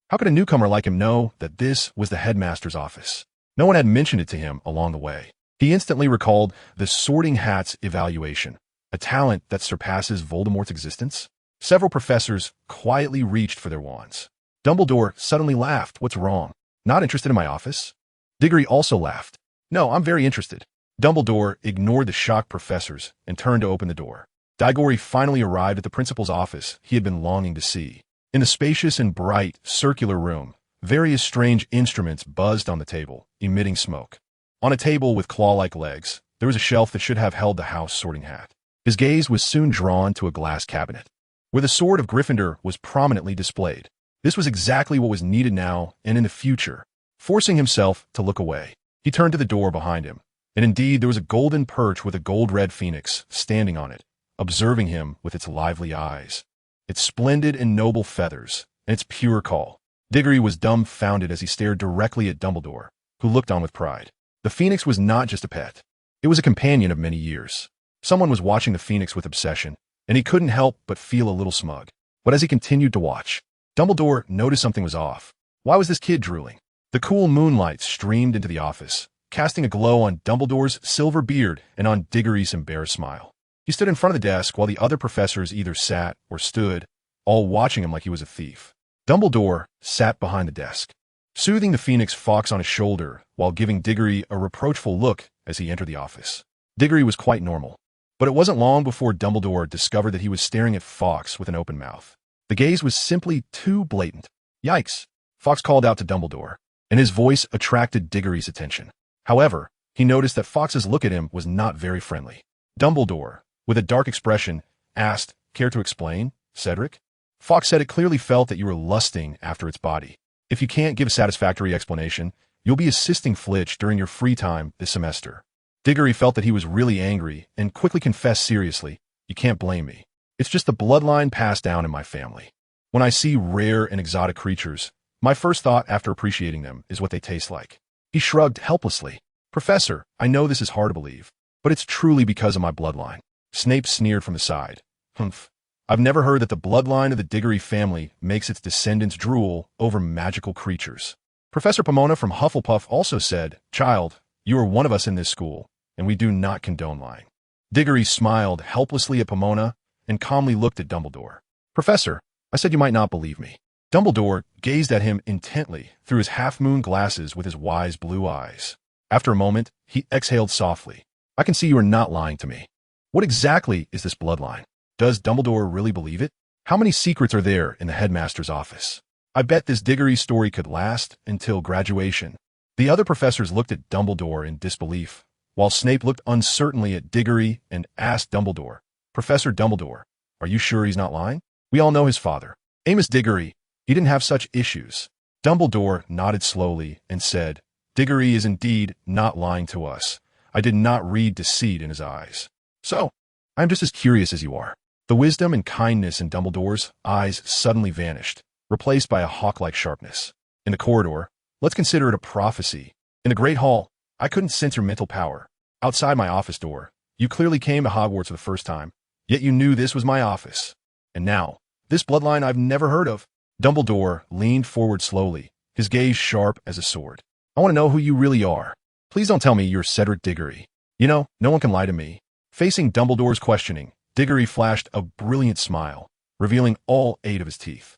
How could a newcomer like him know that this was the headmaster's office? No one had mentioned it to him along the way. He instantly recalled the Sorting Hat's evaluation, a talent that surpasses Voldemort's existence. Several professors quietly reached for their wands. Dumbledore suddenly laughed. What's wrong? Not interested in my office? Diggory also laughed. No, I'm very interested. Dumbledore ignored the shocked professors and turned to open the door. Diggory finally arrived at the principal's office he had been longing to see. In the spacious and bright, circular room, various strange instruments buzzed on the table, emitting smoke. On a table with claw-like legs, there was a shelf that should have held the house sorting hat. His gaze was soon drawn to a glass cabinet, where the sword of Gryffindor was prominently displayed. This was exactly what was needed now and in the future. Forcing himself to look away, he turned to the door behind him, and indeed there was a golden perch with a gold-red phoenix standing on it, observing him with its lively eyes, its splendid and noble feathers, and its pure call. Diggory was dumbfounded as he stared directly at Dumbledore, who looked on with pride. The phoenix was not just a pet. It was a companion of many years. Someone was watching the phoenix with obsession, and he couldn't help but feel a little smug. But as he continued to watch, Dumbledore noticed something was off. Why was this kid drooling? The cool moonlight streamed into the office, casting a glow on Dumbledore's silver beard and on Diggory's embarrassed smile. He stood in front of the desk while the other professors either sat or stood, all watching him like he was a thief. Dumbledore sat behind the desk, soothing the phoenix fox on his shoulder while giving Diggory a reproachful look as he entered the office. Diggory was quite normal, but it wasn't long before Dumbledore discovered that he was staring at Fawkes with an open mouth. The gaze was simply too blatant. Yikes! Fawkes called out to Dumbledore, and his voice attracted Diggory's attention. However, he noticed that Fawkes's look at him was not very friendly. Dumbledore, with a dark expression, asked, "Care to explain, Cedric?" Fawkes said, "It clearly felt that you were lusting after its body. If you can't give a satisfactory explanation, you'll be assisting Flitch during your free time this semester." Diggory felt that he was really angry and quickly confessed seriously, "You can't blame me. It's just the bloodline passed down in my family. When I see rare and exotic creatures, my first thought after appreciating them is what they taste like." He shrugged helplessly. "Professor, I know this is hard to believe, but it's truly because of my bloodline." Snape sneered from the side. "Humph. I've never heard that the bloodline of the Diggory family makes its descendants drool over magical creatures." Professor Pomona from Hufflepuff also said, "Child, you are one of us in this school, and we do not condone lying." Diggory smiled helplessly at Pomona and calmly looked at Dumbledore. "Professor, I said you might not believe me." Dumbledore gazed at him intently through his half-moon glasses with his wise blue eyes. After a moment, he exhaled softly. "I can see you are not lying to me. What exactly is this bloodline? Does Dumbledore really believe it? How many secrets are there in the headmaster's office? I bet this Diggory story could last until graduation." The other professors looked at Dumbledore in disbelief, while Snape looked uncertainly at Diggory and asked Dumbledore, "Professor Dumbledore, are you sure he's not lying? We all know his father, Amos Diggory. He didn't have such issues." Dumbledore nodded slowly and said, "Diggory is indeed not lying to us. I did not read deceit in his eyes. So, I am just as curious as you are." The wisdom and kindness in Dumbledore's eyes suddenly vanished, replaced by a hawk-like sharpness. In the corridor, let's consider it a prophecy. In the Great Hall, I couldn't sense your mental power. Outside my office door, you clearly came to Hogwarts for the first time, yet you knew this was my office. And now, this bloodline I've never heard of. Dumbledore leaned forward slowly, his gaze sharp as a sword. "I want to know who you really are. Please don't tell me you're Cedric Diggory. You know, no one can lie to me." Facing Dumbledore's questioning, Diggory flashed a brilliant smile, revealing all 8 of his teeth.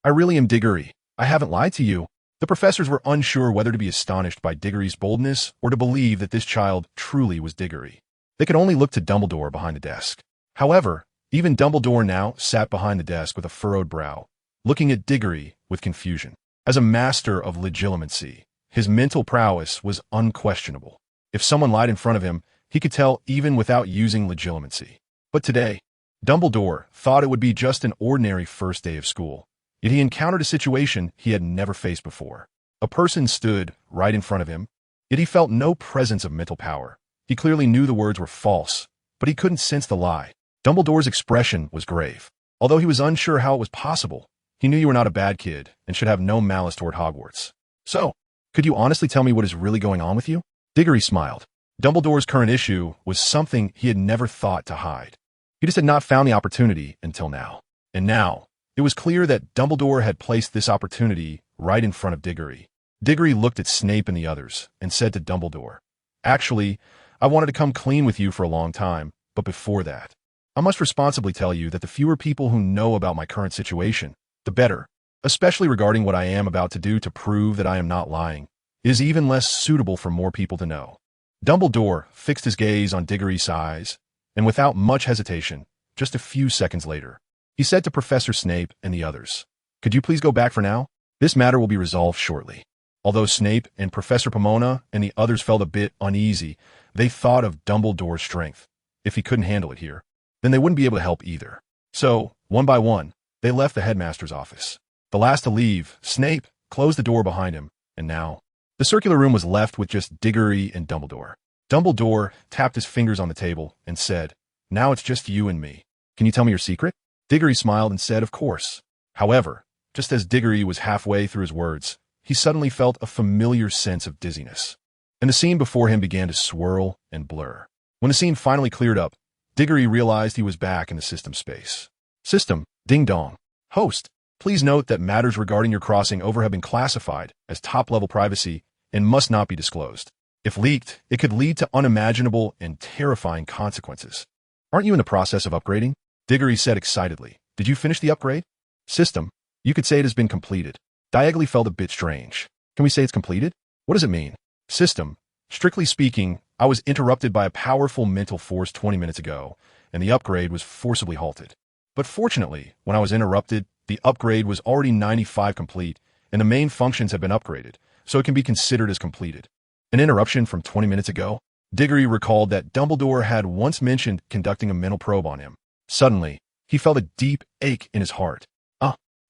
"I really am Diggory. I haven't lied to you." The professors were unsure whether to be astonished by Diggory's boldness or to believe that this child truly was Diggory. They could only look to Dumbledore behind the desk. However, even Dumbledore now sat behind the desk with a furrowed brow, looking at Diggory with confusion. As a master of legilimency, his mental prowess was unquestionable. If someone lied in front of him, he could tell even without using legilimency. But today, Dumbledore thought it would be just an ordinary first day of school. Yet he encountered a situation he had never faced before. A person stood right in front of him, yet he felt no presence of mental power. He clearly knew the words were false, but he couldn't sense the lie. Dumbledore's expression was grave. Although he was unsure how it was possible, he knew you were not a bad kid and should have no malice toward Hogwarts. "So, could you honestly tell me what is really going on with you?" Diggory smiled. Dumbledore's current issue was something he had never thought to hide. He just had not found the opportunity until now. And now, it was clear that Dumbledore had placed this opportunity right in front of Diggory. Diggory looked at Snape and the others and said to Dumbledore, "Actually, I wanted to come clean with you for a long time, but before that, I must responsibly tell you that the fewer people who know about my current situation, the better, especially regarding what I am about to do to prove that I am not lying. It is even less suitable for more people to know." Dumbledore fixed his gaze on Diggory's eyes, and without much hesitation, just a few seconds later. He said to Professor Snape and the others, "Could you please go back for now? This matter will be resolved shortly." Although Snape and Professor Pomona and the others felt a bit uneasy, they thought of Dumbledore's strength. If he couldn't handle it here, then they wouldn't be able to help either. So, one by one, they left the headmaster's office. The last to leave, Snape closed the door behind him, and now the circular room was left with just Diggory and Dumbledore. Dumbledore tapped his fingers on the table and said, "Now it's just you and me. Can you tell me your secret?" Diggory smiled and said, "Of course." However, just as Diggory was halfway through his words, he suddenly felt a familiar sense of dizziness, and the scene before him began to swirl and blur. When the scene finally cleared up, Diggory realized he was back in the system space. System, ding dong. Host, please note that matters regarding your crossing over have been classified as top-level privacy and must not be disclosed. If leaked, it could lead to unimaginable and terrifying consequences. Aren't you in the process of upgrading? Diggory said excitedly. Did you finish the upgrade? System, you could say it has been completed. Diagonally felt a bit strange. Can we say it's completed? What does it mean? System, strictly speaking, I was interrupted by a powerful mental force 20 minutes ago, and the upgrade was forcibly halted. But fortunately, when I was interrupted, the upgrade was already 95 complete, and the main functions have been upgraded, so it can be considered as completed. An interruption from 20 minutes ago? Diggory recalled that Dumbledore had once mentioned conducting a mental probe on him. Suddenly, he felt a deep ache in his heart.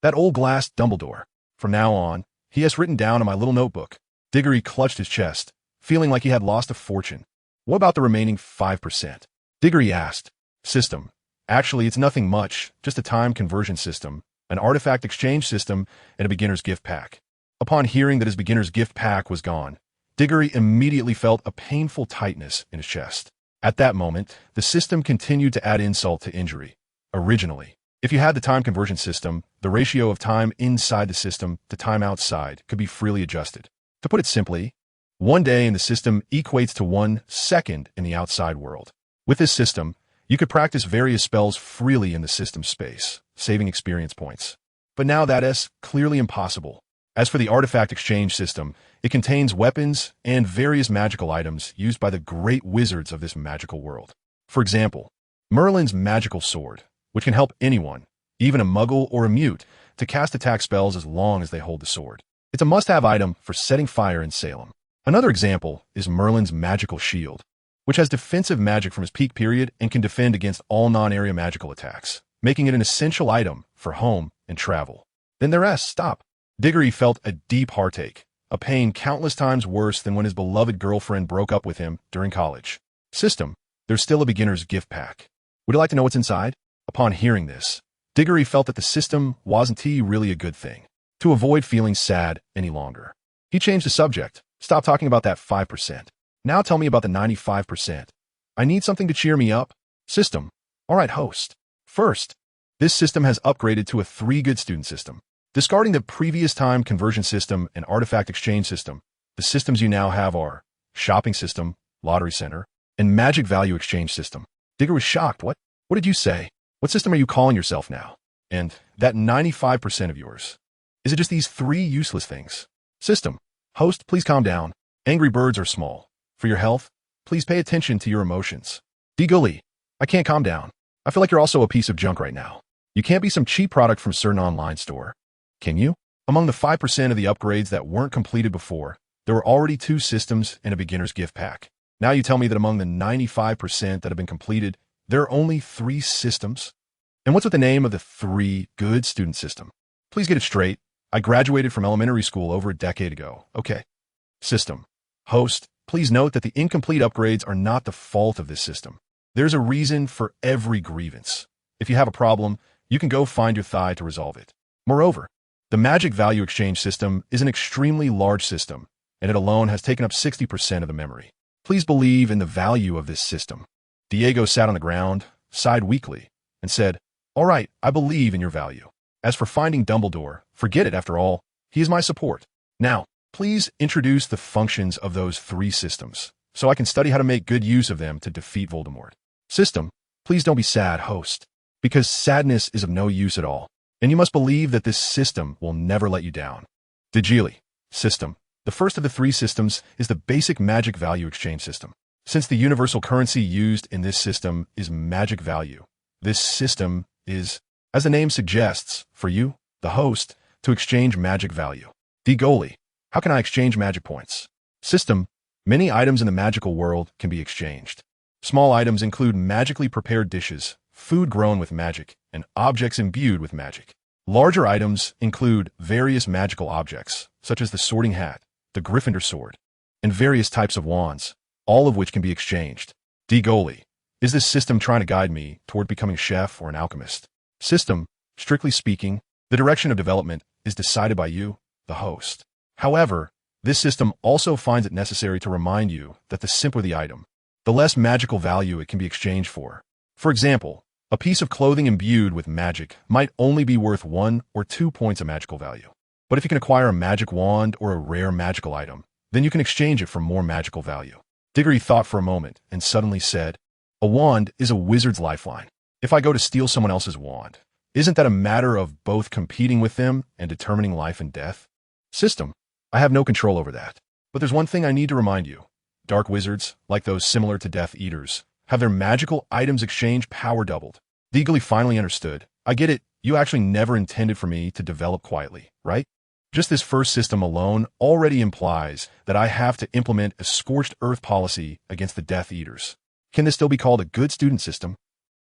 That old glass Dumbledore. From now on, he has written down in my little notebook. Diggory clutched his chest, feeling like he had lost a fortune. What about the remaining 5%? Diggory asked. System. Actually, it's nothing much, just a time conversion system, an artifact exchange system, and a beginner's gift pack. Upon hearing that his beginner's gift pack was gone, Diggory immediately felt a painful tightness in his chest. At that moment, the system continued to add insult to injury. Originally, if you had the time conversion system, the ratio of time inside the system to time outside could be freely adjusted. To put it simply, 1 day in the system equates to 1 second in the outside world. With this system, you could practice various spells freely in the system space, saving experience points. But now that is clearly impossible. As for the artifact exchange system, it contains weapons and various magical items used by the great wizards of this magical world. For example, Merlin's magical sword, which can help anyone, even a muggle or a mute, to cast attack spells as long as they hold the sword. It's a must-have item for setting fire in Salem. Another example is Merlin's magical shield, which has defensive magic from his peak period and can defend against all non-area magical attacks, making it an essential item for home and travel. Then the rest stop. Diggory felt a deep heartache, a pain countless times worse than when his beloved girlfriend broke up with him during college. System, there's still a beginner's gift pack. Would you like to know what's inside? Upon hearing this, Diggory felt that the system wasn't really a good thing. To avoid feeling sad any longer, he changed the subject. Stop talking about that 5%. Now tell me about the 95%. I need something to cheer me up. System. All right, host. First, this system has upgraded to a 3-good student system. Discarding the previous time conversion system and artifact exchange system, the systems you now have are shopping system, lottery center, and magic value exchange system. Diggory was shocked. What did you say? What system are you calling yourself now? And that 95% of yours. Is it just these 3 useless things? System. Host, please calm down. Angry birds are small. For your health, please pay attention to your emotions. Diggory, I can't calm down. I feel like you're also a piece of junk right now. You can't be some cheap product from a certain online store. Can you? Among the 5% of the upgrades that weren't completed before, there were already 2 systems and a beginner's gift pack. Now you tell me that among the 95% that have been completed, there are only 3 systems? And what's with the name of the 3-good student system? Please get it straight. I graduated from elementary school over a decade ago. Okay. System. Host, please note that the incomplete upgrades are not the fault of this system. There's a reason for every grievance. If you have a problem, you can go find your thigh to resolve it. Moreover, the magic value exchange system is an extremely large system, and it alone has taken up 60% of the memory. Please believe in the value of this system. Diego sat on the ground, sighed weakly, and said, "All right, I believe in your value. As for finding Dumbledore, forget it after all. He is my support. Now, please introduce the functions of those 3 systems, so I can study how to make good use of them to defeat Voldemort." System, please don't be sad, host, because sadness is of no use at all, and you must believe that this system will never let you down. Diggory. System. The first of the 3 systems is the basic magic value exchange system. Since the universal currency used in this system is magic value, This system is, as the name suggests, for you, the host, to exchange magic value. Digoli, how can I exchange magic points? System, many items in the magical world can be exchanged. Small items include magically prepared dishes, food grown with magic, and objects imbued with magic. Larger items include various magical objects, such as the sorting hat, the Gryffindor sword, and various types of wands, all of which can be exchanged. Digoli, is this system trying to guide me toward becoming a chef or an alchemist? System, strictly speaking, the direction of development is decided by you, the host. However, this system also finds it necessary to remind you that the simpler the item, the less magical value it can be exchanged for. For example, a piece of clothing imbued with magic might only be worth 1 or 2 points of magical value. But if you can acquire a magic wand or a rare magical item, then you can exchange it for more magical value. Diggory thought for a moment and suddenly said, a wand is a wizard's lifeline. If I go to steal someone else's wand, isn't that a matter of both competing with them and determining life and death? System, I have no control over that. But there's one thing I need to remind you. Dark wizards, like those similar to Death Eaters, have their magical items exchange power doubled. Diggory finally understood. I get it, you actually never intended for me to develop quietly, right? Just this first system alone already implies that I have to implement a scorched earth policy against the Death Eaters. Can this still be called a good student system?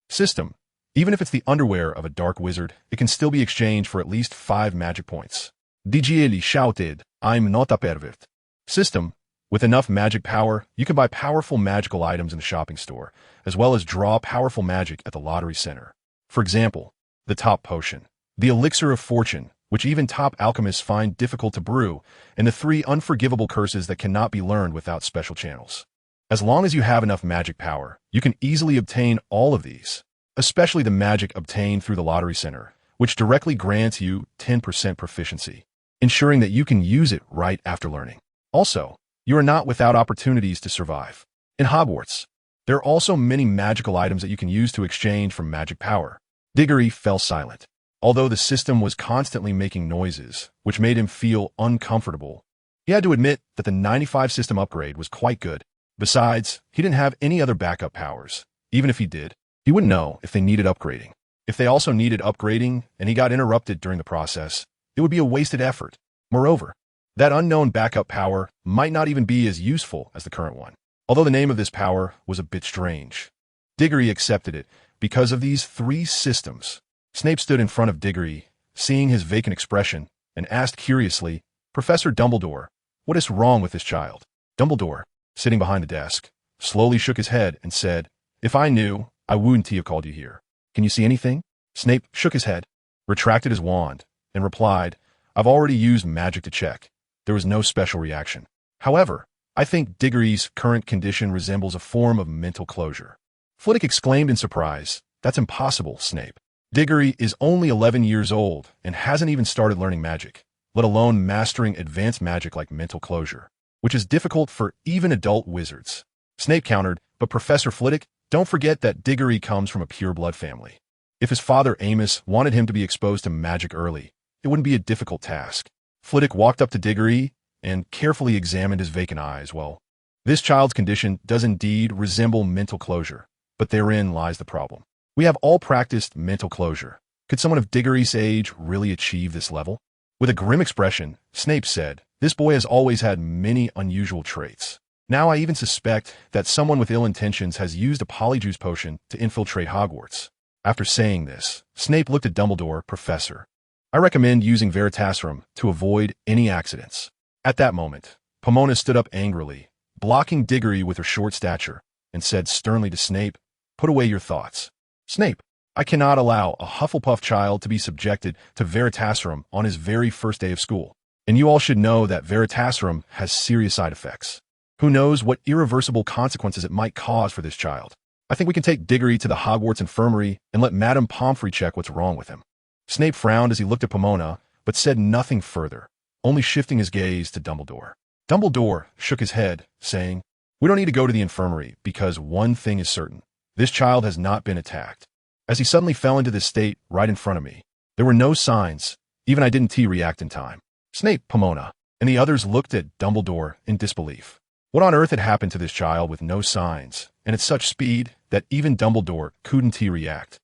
System, even if it's the underwear of a dark wizard, it can still be exchanged for at least 5 magic points. Diggory shouted, I'm not a pervert. System, with enough magic power, you can buy powerful magical items in the shopping store, as well as draw powerful magic at the lottery center. For example, the top potion, the elixir of fortune, which even top alchemists find difficult to brew, and the 3 unforgivable curses that cannot be learned without special channels. As long as you have enough magic power, you can easily obtain all of these, especially the magic obtained through the lottery center, which directly grants you 10% proficiency, ensuring that you can use it right after learning. Also, you are not without opportunities to survive. In Hogwarts, there are also many magical items that you can use to exchange for magic power. Diggory fell silent. Although the system was constantly making noises, which made him feel uncomfortable, he had to admit that the 95 system upgrade was quite good. Besides, he didn't have any other backup powers. Even if he did, he wouldn't know if they needed upgrading. If they also needed upgrading and he got interrupted during the process, it would be a wasted effort. Moreover, that unknown backup power might not even be as useful as the current one. Although the name of this power was a bit strange, Diggory accepted it because of these 3 systems. Snape stood in front of Diggory, seeing his vacant expression, and asked curiously, Professor Dumbledore, what is wrong with this child? Dumbledore, sitting behind the desk, slowly shook his head and said, if I knew, I wouldn't have called you here. Can you see anything? Snape shook his head, retracted his wand, and replied, I've already used magic to check. There was no special reaction. However, I think Diggory's current condition resembles a form of mental closure. Flitwick exclaimed in surprise, that's impossible, Snape. Diggory is only 11 years old and hasn't even started learning magic, let alone mastering advanced magic like mental closure, which is difficult for even adult wizards. Snape countered, but Professor Flitwick, don't forget that Diggory comes from a pure-blood family. If his father Amos wanted him to be exposed to magic early, it wouldn't be a difficult task. Flitwick walked up to Diggory and carefully examined his vacant eyes. Well, this child's condition does indeed resemble mental closure, but therein lies the problem. We have all practiced mental closure. Could someone of Diggory's age really achieve this level? With a grim expression, Snape said, this boy has always had many unusual traits. Now I even suspect that someone with ill intentions has used a polyjuice potion to infiltrate Hogwarts. After saying this, Snape looked at Dumbledore, Professor. I recommend using Veritaserum to avoid any accidents. At that moment, Pomona stood up angrily, blocking Diggory with her short stature, and said sternly to Snape, put away your thoughts. Snape, I cannot allow a Hufflepuff child to be subjected to Veritaserum on his very first day of school. And you all should know that Veritaserum has serious side effects. Who knows what irreversible consequences it might cause for this child. I think we can take Diggory to the Hogwarts infirmary and let Madame Pomfrey check what's wrong with him. Snape frowned as he looked at Pomona, but said nothing further, only shifting his gaze to Dumbledore. Dumbledore shook his head, saying, we don't need to go to the infirmary because one thing is certain. This child has not been attacked. As he suddenly fell into this state right in front of me, there were no signs, even I didn't react in time. Snape, Pomona, and the others looked at Dumbledore in disbelief. What on earth had happened to this child with no signs, and at such speed that even Dumbledore couldn't react?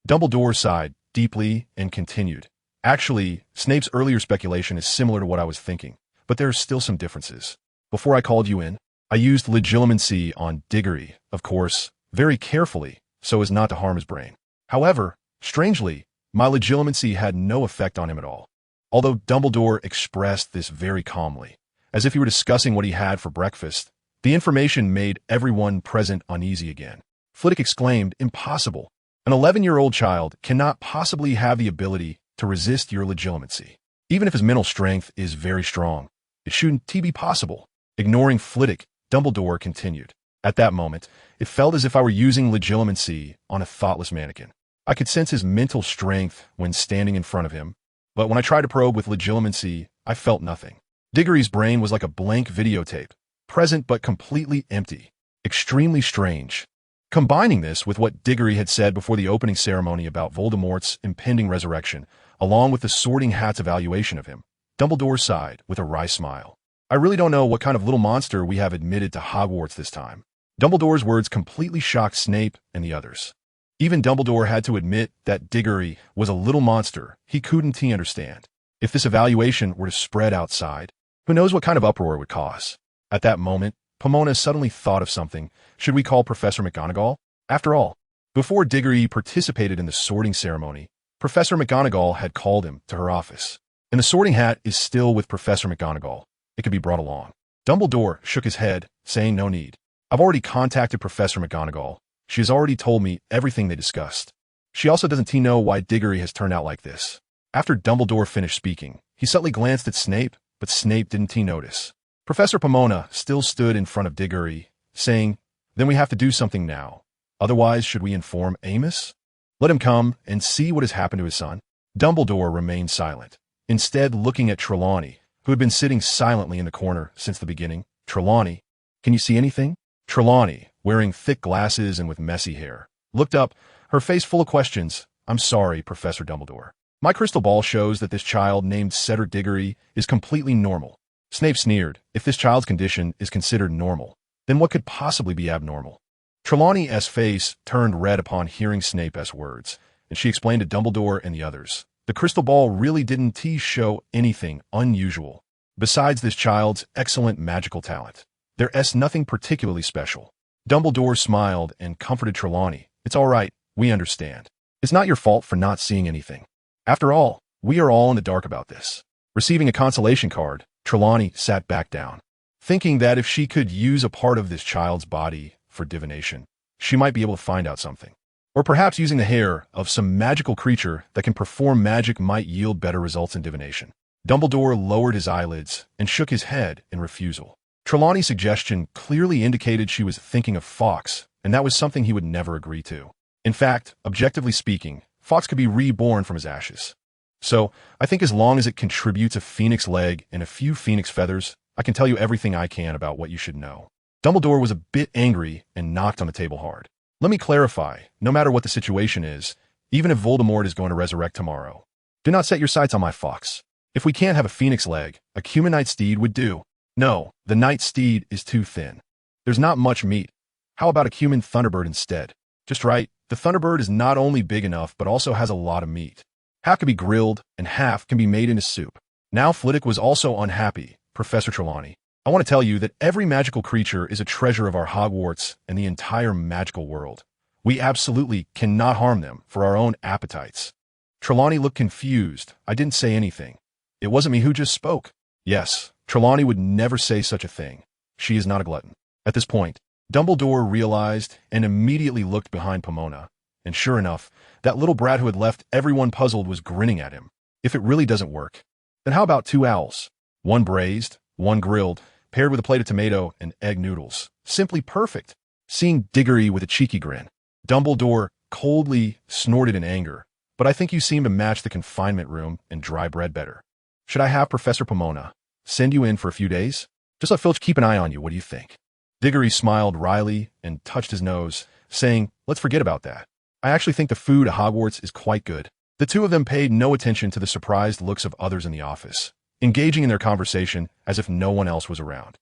Dumbledore sighed deeply and continued. Actually, Snape's earlier speculation is similar to what I was thinking, but there are still some differences. Before I called you in, I used legilimency on Diggory, of course, very carefully, so as not to harm his brain. However, strangely, my legilimency had no effect on him at all. Although Dumbledore expressed this very calmly, as if he were discussing what he had for breakfast, the information made everyone present uneasy again. Flitwick exclaimed, "Impossible! An 11-year-old child cannot possibly have the ability to resist your legilimency. Even if his mental strength is very strong, it shouldn't be possible." Ignoring Flitwick, Dumbledore continued. At that moment, it felt as if I were using legilimency on a thoughtless mannequin. I could sense his mental strength when standing in front of him, but when I tried to probe with legilimency, I felt nothing. Diggory's brain was like a blank videotape, present but completely empty. Extremely strange. Combining this with what Diggory had said before the opening ceremony about Voldemort's impending resurrection, along with the Sorting Hat's evaluation of him, Dumbledore sighed with a wry smile. I really don't know what kind of little monster we have admitted to Hogwarts this time. Dumbledore's words completely shocked Snape and the others. Even Dumbledore had to admit that Diggory was a little monster he couldn't understand. If this evaluation were to spread outside, who knows what kind of uproar it would cause. At that moment, Pomona suddenly thought of something. Should we call Professor McGonagall? After all, before Diggory participated in the sorting ceremony, Professor McGonagall had called him to her office. And the Sorting Hat is still with Professor McGonagall. It could be brought along. Dumbledore shook his head, saying no need. I've already contacted Professor McGonagall. She has already told me everything they discussed. She also doesn't know why Diggory has turned out like this. After Dumbledore finished speaking, he subtly glanced at Snape, but Snape didn't notice. Professor Pomona still stood in front of Diggory, saying, "Then we have to do something now. Otherwise, should we inform Amos? Let him come and see what has happened to his son?" Dumbledore remained silent, instead looking at Trelawney, who had been sitting silently in the corner since the beginning. "Trelawney, can you see anything?" Trelawney, wearing thick glasses and with messy hair, looked up, her face full of questions. "I'm sorry, Professor Dumbledore. My crystal ball shows that this child named Cedric Diggory is completely normal." Snape sneered. If this child's condition is considered normal, then what could possibly be abnormal? Trelawney's face turned red upon hearing Snape's words, and she explained to Dumbledore and the others. The crystal ball really didn't show anything unusual. Besides this child's excellent magical talent, there's nothing particularly special. Dumbledore smiled and comforted Trelawney. "It's all right, we understand. It's not your fault for not seeing anything. After all, we are all in the dark about this." Receiving a consolation card, Trelawney sat back down, thinking that if she could use a part of this child's body for divination, she might be able to find out something. Or perhaps using the hair of some magical creature that can perform magic might yield better results in divination. Dumbledore lowered his eyelids and shook his head in refusal. Trelawney's suggestion clearly indicated she was thinking of Fawkes, and that was something he would never agree to. In fact, objectively speaking, Fawkes could be reborn from his ashes. So, I think as long as it contributes a phoenix leg and a few phoenix feathers, I can tell you everything I can about what you should know. Dumbledore was a bit angry and knocked on the table hard. "Let me clarify, no matter what the situation is, even if Voldemort is going to resurrect tomorrow, do not set your sights on my Fawkes. If we can't have a phoenix leg, a human knight steed would do. No, the knight steed is too thin. There's not much meat. How about a human thunderbird instead? Just right, the thunderbird is not only big enough but also has a lot of meat. Half can be grilled, and half can be made into soup." Now Flitwick was also unhappy. "Professor Trelawney, I want to tell you that every magical creature is a treasure of our Hogwarts and the entire magical world. We absolutely cannot harm them for our own appetites." Trelawney looked confused. "I didn't say anything. It wasn't me who just spoke." Yes, Trelawney would never say such a thing. She is not a glutton. At this point, Dumbledore realized and immediately looked behind Pomona. And sure enough, that little brat who had left everyone puzzled was grinning at him. If it really doesn't work, then how about 2 owls? One braised, one grilled, paired with a plate of tomato and egg noodles. Simply perfect. Seeing Diggory with a cheeky grin, Dumbledore coldly snorted in anger. "But I think you seem to match the confinement room and dry bread better. Should I have Professor Pomona send you in for a few days? Just let Filch keep an eye on you, what do you think?" Diggory smiled wryly and touched his nose, saying, "Let's forget about that. I actually think the food at Hogwarts is quite good." The two of them paid no attention to the surprised looks of others in the office, engaging in their conversation as if no one else was around.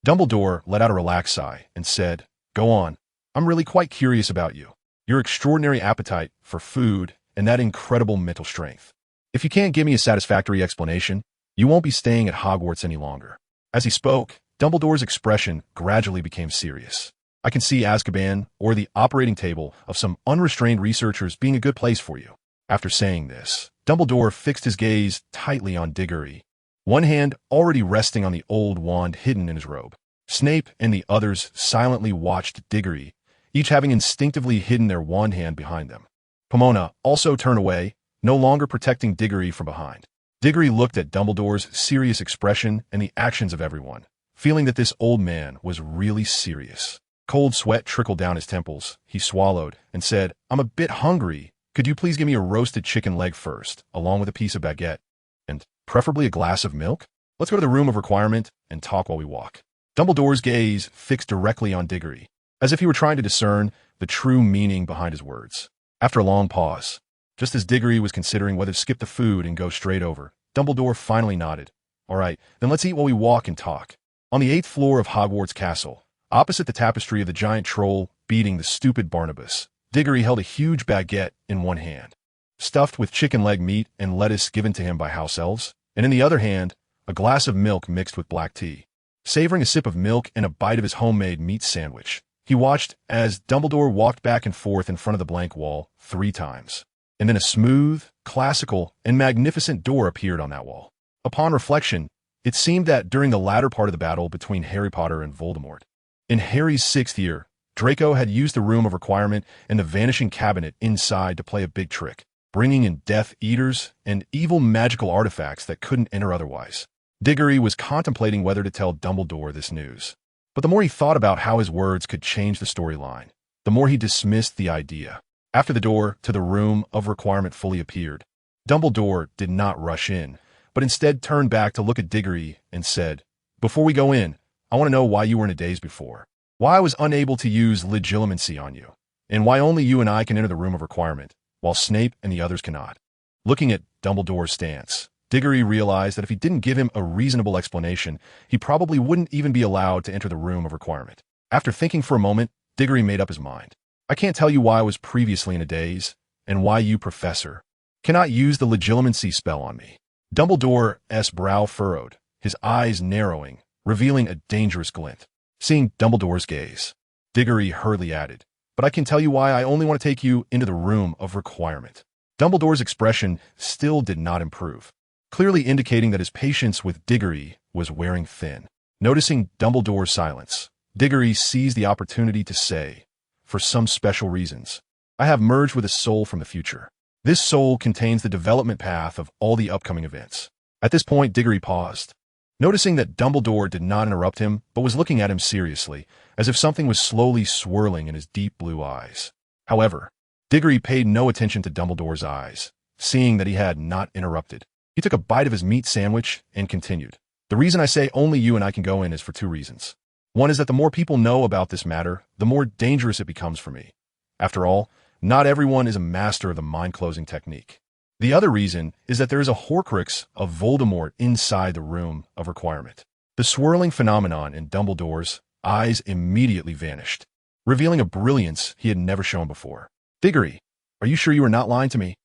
Dumbledore let out a relaxed sigh and said, "Go on. I'm really quite curious about you. your extraordinary appetite for food, and that incredible mental strength. If you can't give me a satisfactory explanation, you won't be staying at Hogwarts any longer." As he spoke, Dumbledore's expression gradually became serious. "I can see Azkaban, or the operating table of some unrestrained researchers, being a good place for you." After saying this, Dumbledore fixed his gaze tightly on Diggory, one hand already resting on the old wand hidden in his robe. Snape and the others silently watched Diggory, each having instinctively hidden their wand hand behind them. Pomona also turned away, no longer protecting Diggory from behind. Diggory looked at Dumbledore's serious expression and the actions of everyone, feeling that this old man was really serious. Cold sweat trickled down his temples. He swallowed and said, "I'm a bit hungry. Could you please give me a roasted chicken leg first, along with a piece of baguette, and preferably a glass of milk? Let's go to the room of requirement and talk while we walk." Dumbledore's gaze fixed directly on Diggory, as if he were trying to discern the true meaning behind his words. After a long pause, just as Diggory was considering whether to skip the food and go straight over, Dumbledore finally nodded. "All right, then let's eat while we walk and talk." On the 8th floor of Hogwarts Castle, opposite the tapestry of the giant troll beating the stupid Barnabas, Diggory held a huge baguette in one hand, stuffed with chicken leg meat and lettuce given to him by house elves, and in the other hand, a glass of milk mixed with black tea. Savoring a sip of milk and a bite of his homemade meat sandwich, he watched as Dumbledore walked back and forth in front of the blank wall 3 times. And then a smooth, classical, and magnificent door appeared on that wall. Upon reflection, it seemed that during the latter part of the battle between Harry Potter and Voldemort, in Harry's 6th year, Draco had used the Room of Requirement and the Vanishing Cabinet inside to play a big trick, bringing in Death Eaters and evil magical artifacts that couldn't enter otherwise. Diggory was contemplating whether to tell Dumbledore this news, but the more he thought about how his words could change the storyline, the more he dismissed the idea. After the door to the Room of Requirement fully appeared, Dumbledore did not rush in, but instead turned back to look at Diggory and said, "Before we go in, I want to know why you were in a daze before, why I was unable to use legilimency on you, and why only you and I can enter the Room of Requirement, while Snape and the others cannot." Looking at Dumbledore's stance, Diggory realized that if he didn't give him a reasonable explanation, he probably wouldn't even be allowed to enter the Room of Requirement. After thinking for a moment, Diggory made up his mind. "I can't tell you why I was previously in a daze, and why you, Professor, cannot use the legilimency spell on me." Dumbledore's brow furrowed, his eyes narrowing, revealing a dangerous glint. Seeing Dumbledore's gaze, Diggory hurriedly added, "But I can tell you why I only want to take you into the Room of Requirement." Dumbledore's expression still did not improve, clearly indicating that his patience with Diggory was wearing thin. Noticing Dumbledore's silence, Diggory seized the opportunity to say, "For some special reasons, I have merged with a soul from the future. This soul contains the development path of all the upcoming events." At this point, Diggory paused, noticing that Dumbledore did not interrupt him, but was looking at him seriously, as if something was slowly swirling in his deep blue eyes. However, Diggory paid no attention to Dumbledore's eyes, seeing that he had not interrupted. He took a bite of his meat sandwich and continued, "The reason I say only you and I can go in is for 2 reasons. One is that the more people know about this matter, the more dangerous it becomes for me. After all, not everyone is a master of the mind-closing technique. The other reason is that there is a Horcrux of Voldemort inside the Room of Requirement." The swirling phenomenon in Dumbledore's eyes immediately vanished, revealing a brilliance he had never shown before. "Diggory, are you sure you are not lying to me?"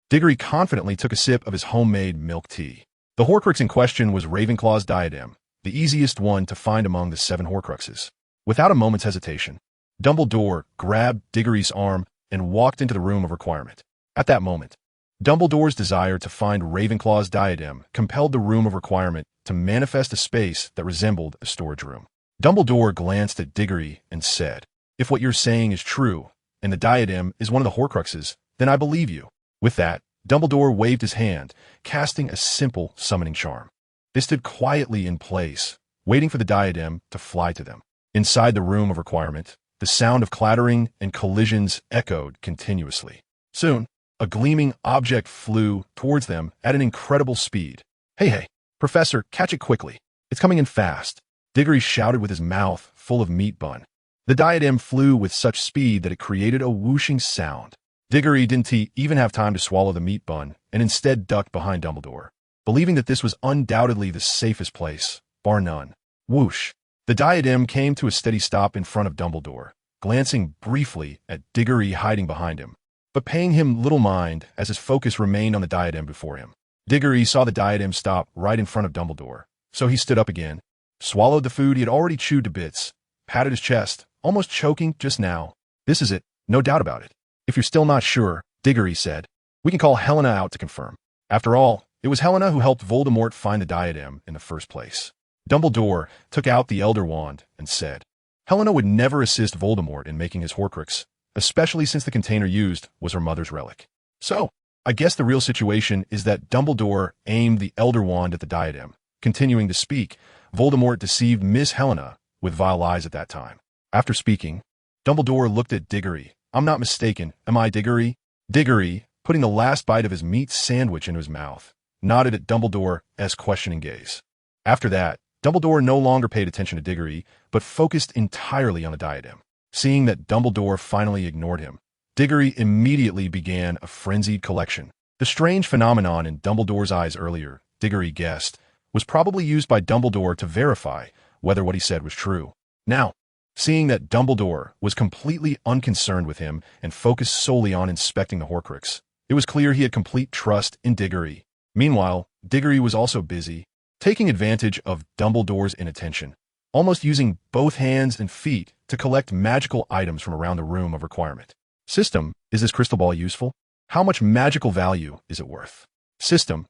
Diggory confidently took a sip of his homemade milk tea. The Horcrux in question was Ravenclaw's diadem, the easiest one to find among the 7 Horcruxes. Without a moment's hesitation, Dumbledore grabbed Diggory's arm and walked into the Room of Requirement. At that moment, Dumbledore's desire to find Ravenclaw's diadem compelled the Room of Requirement to manifest a space that resembled a storage room. Dumbledore glanced at Diggory and said, "If what you're saying is true, and the diadem is one of the Horcruxes, then I believe you." With that, Dumbledore waved his hand, casting a simple summoning charm. They stood quietly in place, waiting for the diadem to fly to them. Inside the Room of Requirement, the sound of clattering and collisions echoed continuously. Soon, a gleaming object flew towards them at an incredible speed. Hey, Professor, catch it quickly. It's coming in fast," Diggory shouted with his mouth full of meat bun. The diadem flew with such speed that it created a whooshing sound. Diggory didn't even have time to swallow the meat bun, and instead ducked behind Dumbledore, believing that this was undoubtedly the safest place, bar none. Whoosh! The diadem came to a steady stop in front of Dumbledore, glancing briefly at Diggory hiding behind him, but paying him little mind as his focus remained on the diadem before him. Diggory saw the diadem stop right in front of Dumbledore, so he stood up again, swallowed the food he had already chewed to bits, patted his chest, almost choking just now. This is it, no doubt about it. If you're still not sure, Diggory said, we can call Helena out to confirm. After all, it was Helena who helped Voldemort find the diadem in the first place. Dumbledore took out the Elder Wand and said, Helena would never assist Voldemort in making his Horcrux, especially since the container used was her mother's relic. So, I guess the real situation is that Dumbledore aimed the Elder Wand at the diadem. Continuing to speak, Voldemort deceived Miss Helena with vile eyes at that time. After speaking, Dumbledore looked at Diggory. I'm not mistaken, am I, Diggory? Diggory, putting the last bite of his meat sandwich into his mouth, nodded at Dumbledore's questioning gaze. After that, Dumbledore no longer paid attention to Diggory, but focused entirely on the diadem. Seeing that Dumbledore finally ignored him, Diggory immediately began a frenzied collection. The strange phenomenon in Dumbledore's eyes earlier, Diggory guessed, was probably used by Dumbledore to verify whether what he said was true. Now, seeing that Dumbledore was completely unconcerned with him and focused solely on inspecting the Horcrux, it was clear he had complete trust in Diggory. Meanwhile, Diggory was also busy, taking advantage of Dumbledore's inattention, almost using both hands and feet to collect magical items from around the room of requirement. System, is this crystal ball useful? How much magical value is it worth? System,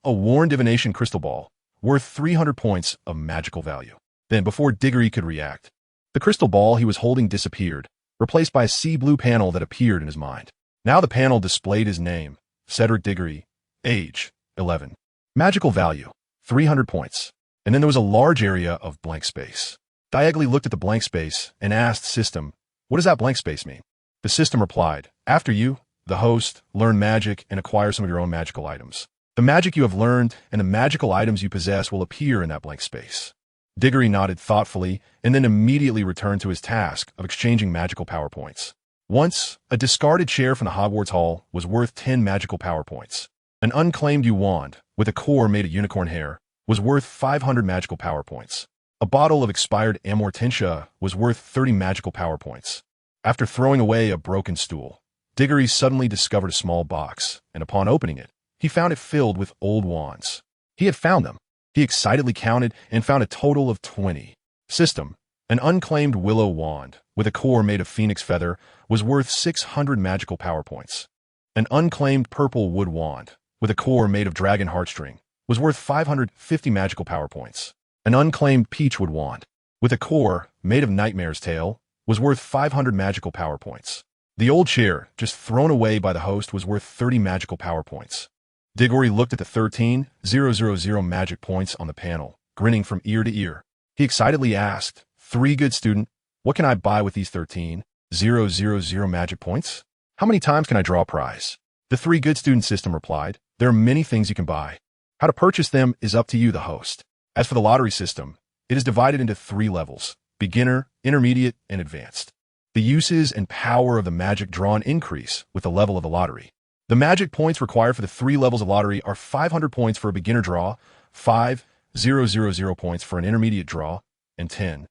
a worn divination crystal ball, worth 300 points of magical value. Then, before Diggory could react, the crystal ball he was holding disappeared, replaced by a sea blue panel that appeared in his mind. Now the panel displayed his name, Cedric Diggory, age, 11. Magical value, 300 points. And then there was a large area of blank space. Diagonally looked at the blank space and asked System, what does that blank space mean? The System replied, after you, the host, learn magic and acquire some of your own magical items. The magic you have learned and the magical items you possess will appear in that blank space. Diggory nodded thoughtfully and then immediately returned to his task of exchanging magical power points. Once, a discarded chair from the Hogwarts Hall was worth 10 magical power points. An unclaimed wand, with a core made of unicorn hair, was worth 500 magical power points. A bottle of expired amortentia was worth 30 magical power points. After throwing away a broken stool, Diggory suddenly discovered a small box, and upon opening it, he found it filled with old wands. He had found them. He excitedly counted and found a total of 20. System, an unclaimed willow wand, with a core made of phoenix feather, was worth 600 magical power points. An unclaimed purple wood wand, with a core made of dragon heartstring, was worth 550 magical power points. An unclaimed peachwood wand, with a core made of nightmare's tail, was worth 500 magical power points. The old chair, just thrown away by the host, was worth 30 magical power points. Diggory looked at the 13,000 magic points on the panel, grinning from ear to ear. He excitedly asked, 3 good student, what can I buy with these 13,000 magic points? How many times can I draw a prize? The 3 good student System replied, there are many things you can buy. How to purchase them is up to you, the host. As for the lottery system, it is divided into 3 levels, beginner, intermediate, and advanced. The uses and power of the magic drawn increase with the level of the lottery. The magic points required for the 3 levels of lottery are 500 points for a beginner draw, 5,000 points for an intermediate draw, and 10,000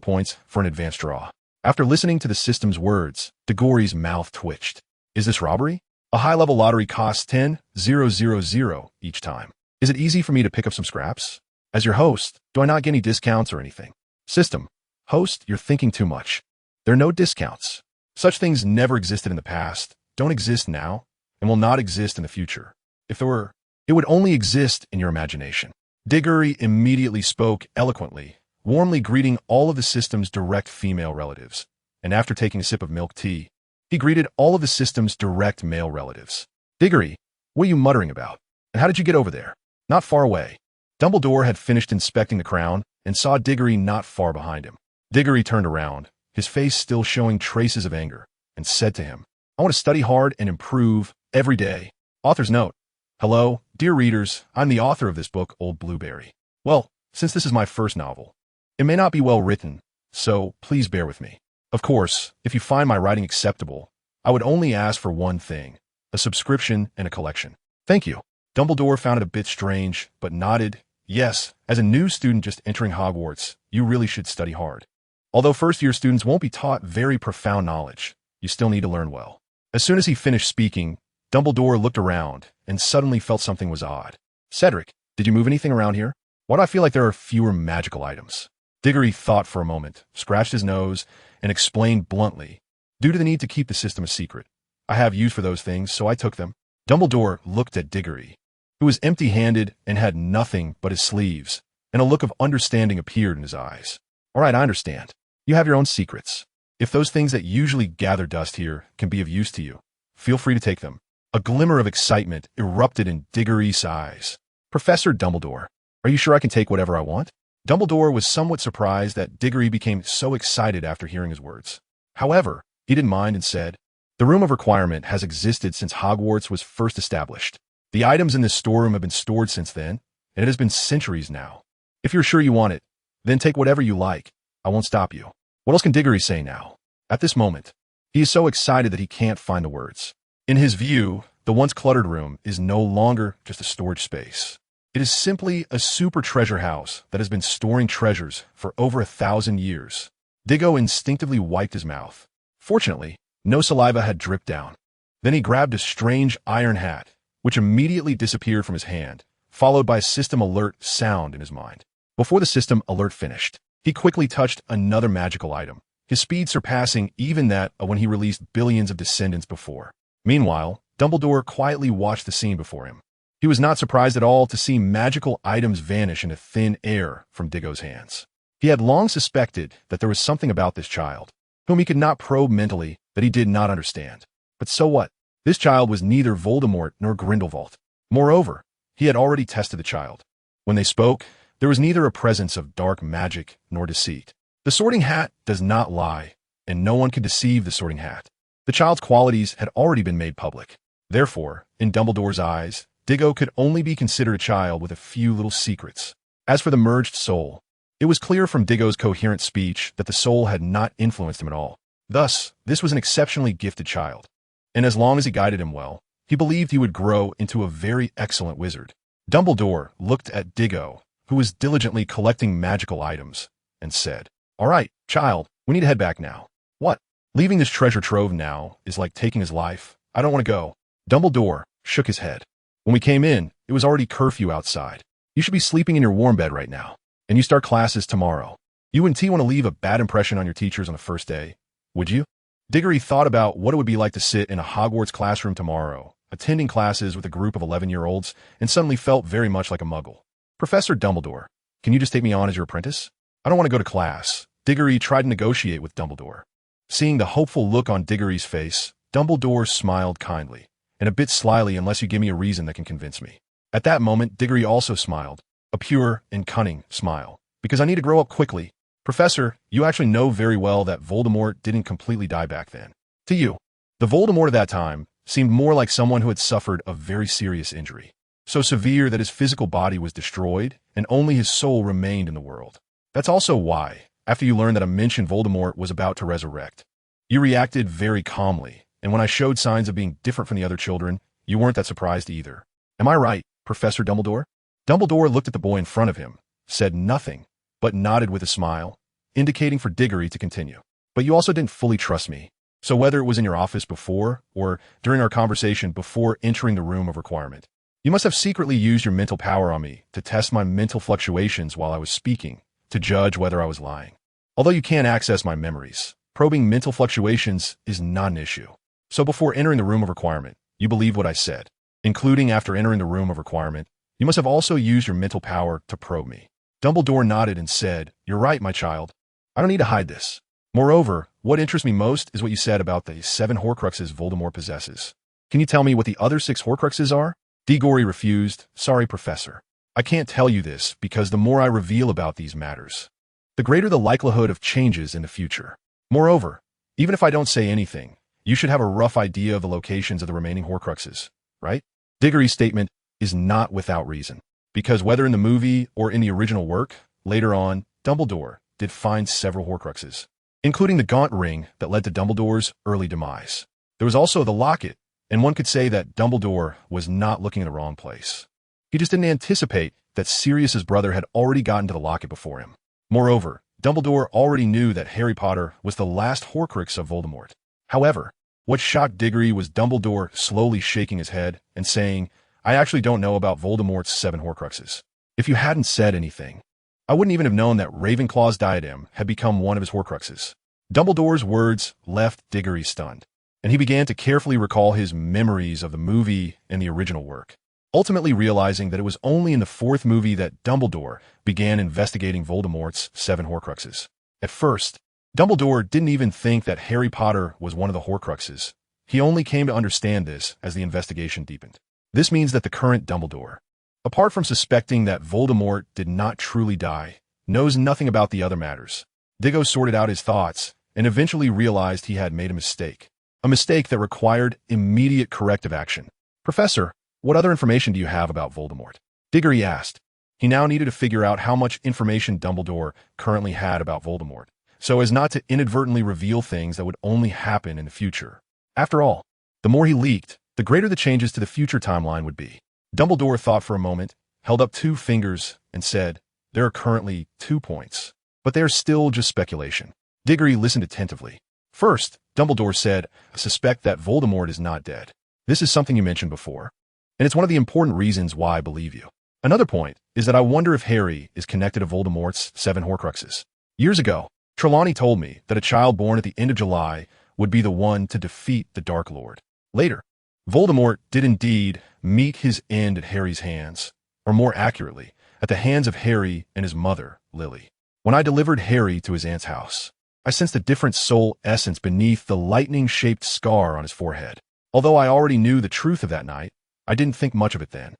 points for an advanced draw. After listening to the System's words, Diggory's mouth twitched. Is this robbery? A high-level lottery costs 10,000 each time. Is it easy for me to pick up some scraps? As your host, do I not get any discounts or anything? System, host, you're thinking too much. There are no discounts. Such things never existed in the past, don't exist now, and will not exist in the future. If there were, it would only exist in your imagination. Diggory immediately spoke eloquently, warmly greeting all of the System's direct female relatives, and after taking a sip of milk tea, he greeted all of the System's direct male relatives. Diggory, what are you muttering about? And how did you get over there? Not far away. Dumbledore had finished inspecting the crown and saw Diggory not far behind him. Diggory turned around, his face still showing traces of anger, and said to him, I want to study hard and improve every day. Author's note. Hello, dear readers, I'm the author of this book, Old Blueberry. Well, since this is my first novel, it may not be well written, so please bear with me. Of course, if you find my writing acceptable, I would only ask for one thing, a subscription and a collection. Thank you. Dumbledore found it a bit strange, but nodded. Yes, as a new student just entering Hogwarts, you really should study hard. Although first-year students won't be taught very profound knowledge, you still need to learn well. As soon as he finished speaking, Dumbledore looked around and suddenly felt something was odd. Cedric, did you move anything around here? Why do I feel like there are fewer magical items? Diggory thought for a moment, scratched his nose, and explained bluntly, due to the need to keep the system a secret. I have use for those things, so I took them. Dumbledore looked at Diggory, who was empty-handed and had nothing but his sleeves, and a look of understanding appeared in his eyes. All right, I understand. You have your own secrets. If those things that usually gather dust here can be of use to you, feel free to take them. A glimmer of excitement erupted in Diggory's eyes. Professor Dumbledore, are you sure I can take whatever I want? Dumbledore was somewhat surprised that Diggory became so excited after hearing his words. However, he didn't mind and said, the Room of Requirement has existed since Hogwarts was first established. The items in this storeroom have been stored since then, and it has been centuries now. If you're sure you want it, then take whatever you like. I won't stop you. What else can Diggory say now? At this moment, he is so excited that he can't find the words. In his view, the once cluttered room is no longer just a storage space. It is simply a super treasure house that has been storing treasures for over 1,000 years. Diggo instinctively wiped his mouth. Fortunately, no saliva had dripped down. Then he grabbed a strange iron hat, which immediately disappeared from his hand, followed by a system alert sound in his mind. Before the system alert finished, he quickly touched another magical item, his speed surpassing even that of when he released billions of descendants before. Meanwhile, Dumbledore quietly watched the scene before him. He was not surprised at all to see magical items vanish into thin air from Diggo's hands. He had long suspected that there was something about this child, whom he could not probe mentally, that he did not understand. But so what? This child was neither Voldemort nor Grindelwald. Moreover, he had already tested the child. When they spoke, there was neither a presence of dark magic nor deceit. The Sorting Hat does not lie, and no one could deceive the Sorting Hat. The child's qualities had already been made public. Therefore, in Dumbledore's eyes, Diggo could only be considered a child with a few little secrets. As for the merged soul, it was clear from Diggo's coherent speech that the soul had not influenced him at all. Thus, this was an exceptionally gifted child. And as long as he guided him well, he believed he would grow into a very excellent wizard. Dumbledore looked at Diggo, who was diligently collecting magical items, and said, all right, child, we need to head back now. What? Leaving this treasure trove now is like taking his life. I don't want to go. Dumbledore shook his head. When we came in, it was already curfew outside. You should be sleeping in your warm bed right now, and you start classes tomorrow. You and T want to leave a bad impression on your teachers on the first day, would you? Diggory thought about what it would be like to sit in a Hogwarts classroom tomorrow, attending classes with a group of 11-year-olds, and suddenly felt very much like a muggle. Professor Dumbledore, can you just take me on as your apprentice? I don't want to go to class. Diggory tried to negotiate with Dumbledore. Seeing the hopeful look on Diggory's face, Dumbledore smiled kindly, and a bit slyly unless you give me a reason that can convince me. At that moment, Diggory also smiled, a pure and cunning smile. Because I need to grow up quickly. Professor, you actually know very well that Voldemort didn't completely die back then. To you, the Voldemort of that time seemed more like someone who had suffered a very serious injury, so severe that his physical body was destroyed and only his soul remained in the world. That's also why, after you learned that a mentioned Voldemort was about to resurrect, you reacted very calmly, and when I showed signs of being different from the other children, you weren't that surprised either. Am I right, Professor Dumbledore? Dumbledore looked at the boy in front of him, said nothing, but nodded with a smile, indicating for Diggory to continue. But you also didn't fully trust me. So whether it was in your office before, or during our conversation before entering the Room of Requirement, you must have secretly used your mental power on me to test my mental fluctuations while I was speaking, to judge whether I was lying. Although you can't access my memories, probing mental fluctuations is not an issue. So before entering the Room of Requirement, you believed what I said, including after entering the Room of Requirement, you must have also used your mental power to probe me. Dumbledore nodded and said, you're right, my child. I don't need to hide this. Moreover, what interests me most is what you said about the 7 Horcruxes Voldemort possesses. Can you tell me what the other 6 Horcruxes are? Diggory refused. Sorry, Professor. I can't tell you this because the more I reveal about these matters, the greater the likelihood of changes in the future. Moreover, even if I don't say anything, you should have a rough idea of the locations of the remaining Horcruxes, right? Diggory's statement is not without reason, because whether in the movie or in the original work, later on, Dumbledore did find several Horcruxes, including the Gaunt Ring that led to Dumbledore's early demise. There was also the locket, and one could say that Dumbledore was not looking in the wrong place. He just didn't anticipate that Sirius's brother had already gotten to the locket before him. Moreover, Dumbledore already knew that Harry Potter was the last Horcrux of Voldemort. However, what shocked Diggory was Dumbledore slowly shaking his head and saying, "I actually don't know about Voldemort's 7 Horcruxes. If you hadn't said anything, I wouldn't even have known that Ravenclaw's diadem had become one of his Horcruxes." Dumbledore's words left Diggory stunned, and he began to carefully recall his memories of the movie and the original work, ultimately realizing that it was only in the 4th movie that Dumbledore began investigating Voldemort's 7 Horcruxes. At first, Dumbledore didn't even think that Harry Potter was one of the Horcruxes. He only came to understand this as the investigation deepened. This means that the current Dumbledore, apart from suspecting that Voldemort did not truly die, knows nothing about the other matters. Diggo sorted out his thoughts and eventually realized he had made a mistake that required immediate corrective action. "Professor, what other information do you have about Voldemort?" Diggory asked. He now needed to figure out how much information Dumbledore currently had about Voldemort, so as not to inadvertently reveal things that would only happen in the future. After all, the more he leaked, the greater the changes to the future timeline would be. Dumbledore thought for a moment, held up 2 fingers, and said, "There are currently 2 points, but they are still just speculation." Diggory listened attentively. First, Dumbledore said, "I suspect that Voldemort is not dead. This is something you mentioned before, and it's one of the important reasons why I believe you. Another point is that I wonder if Harry is connected to Voldemort's 7 Horcruxes. Years ago, Trelawney told me that a child born at the end of July would be the one to defeat the Dark Lord. Later, Voldemort did indeed meet his end at Harry's hands, or more accurately, at the hands of Harry and his mother, Lily. When I delivered Harry to his aunt's house, I sensed a different soul essence beneath the lightning-shaped scar on his forehead. Although I already knew the truth of that night, I didn't think much of it then.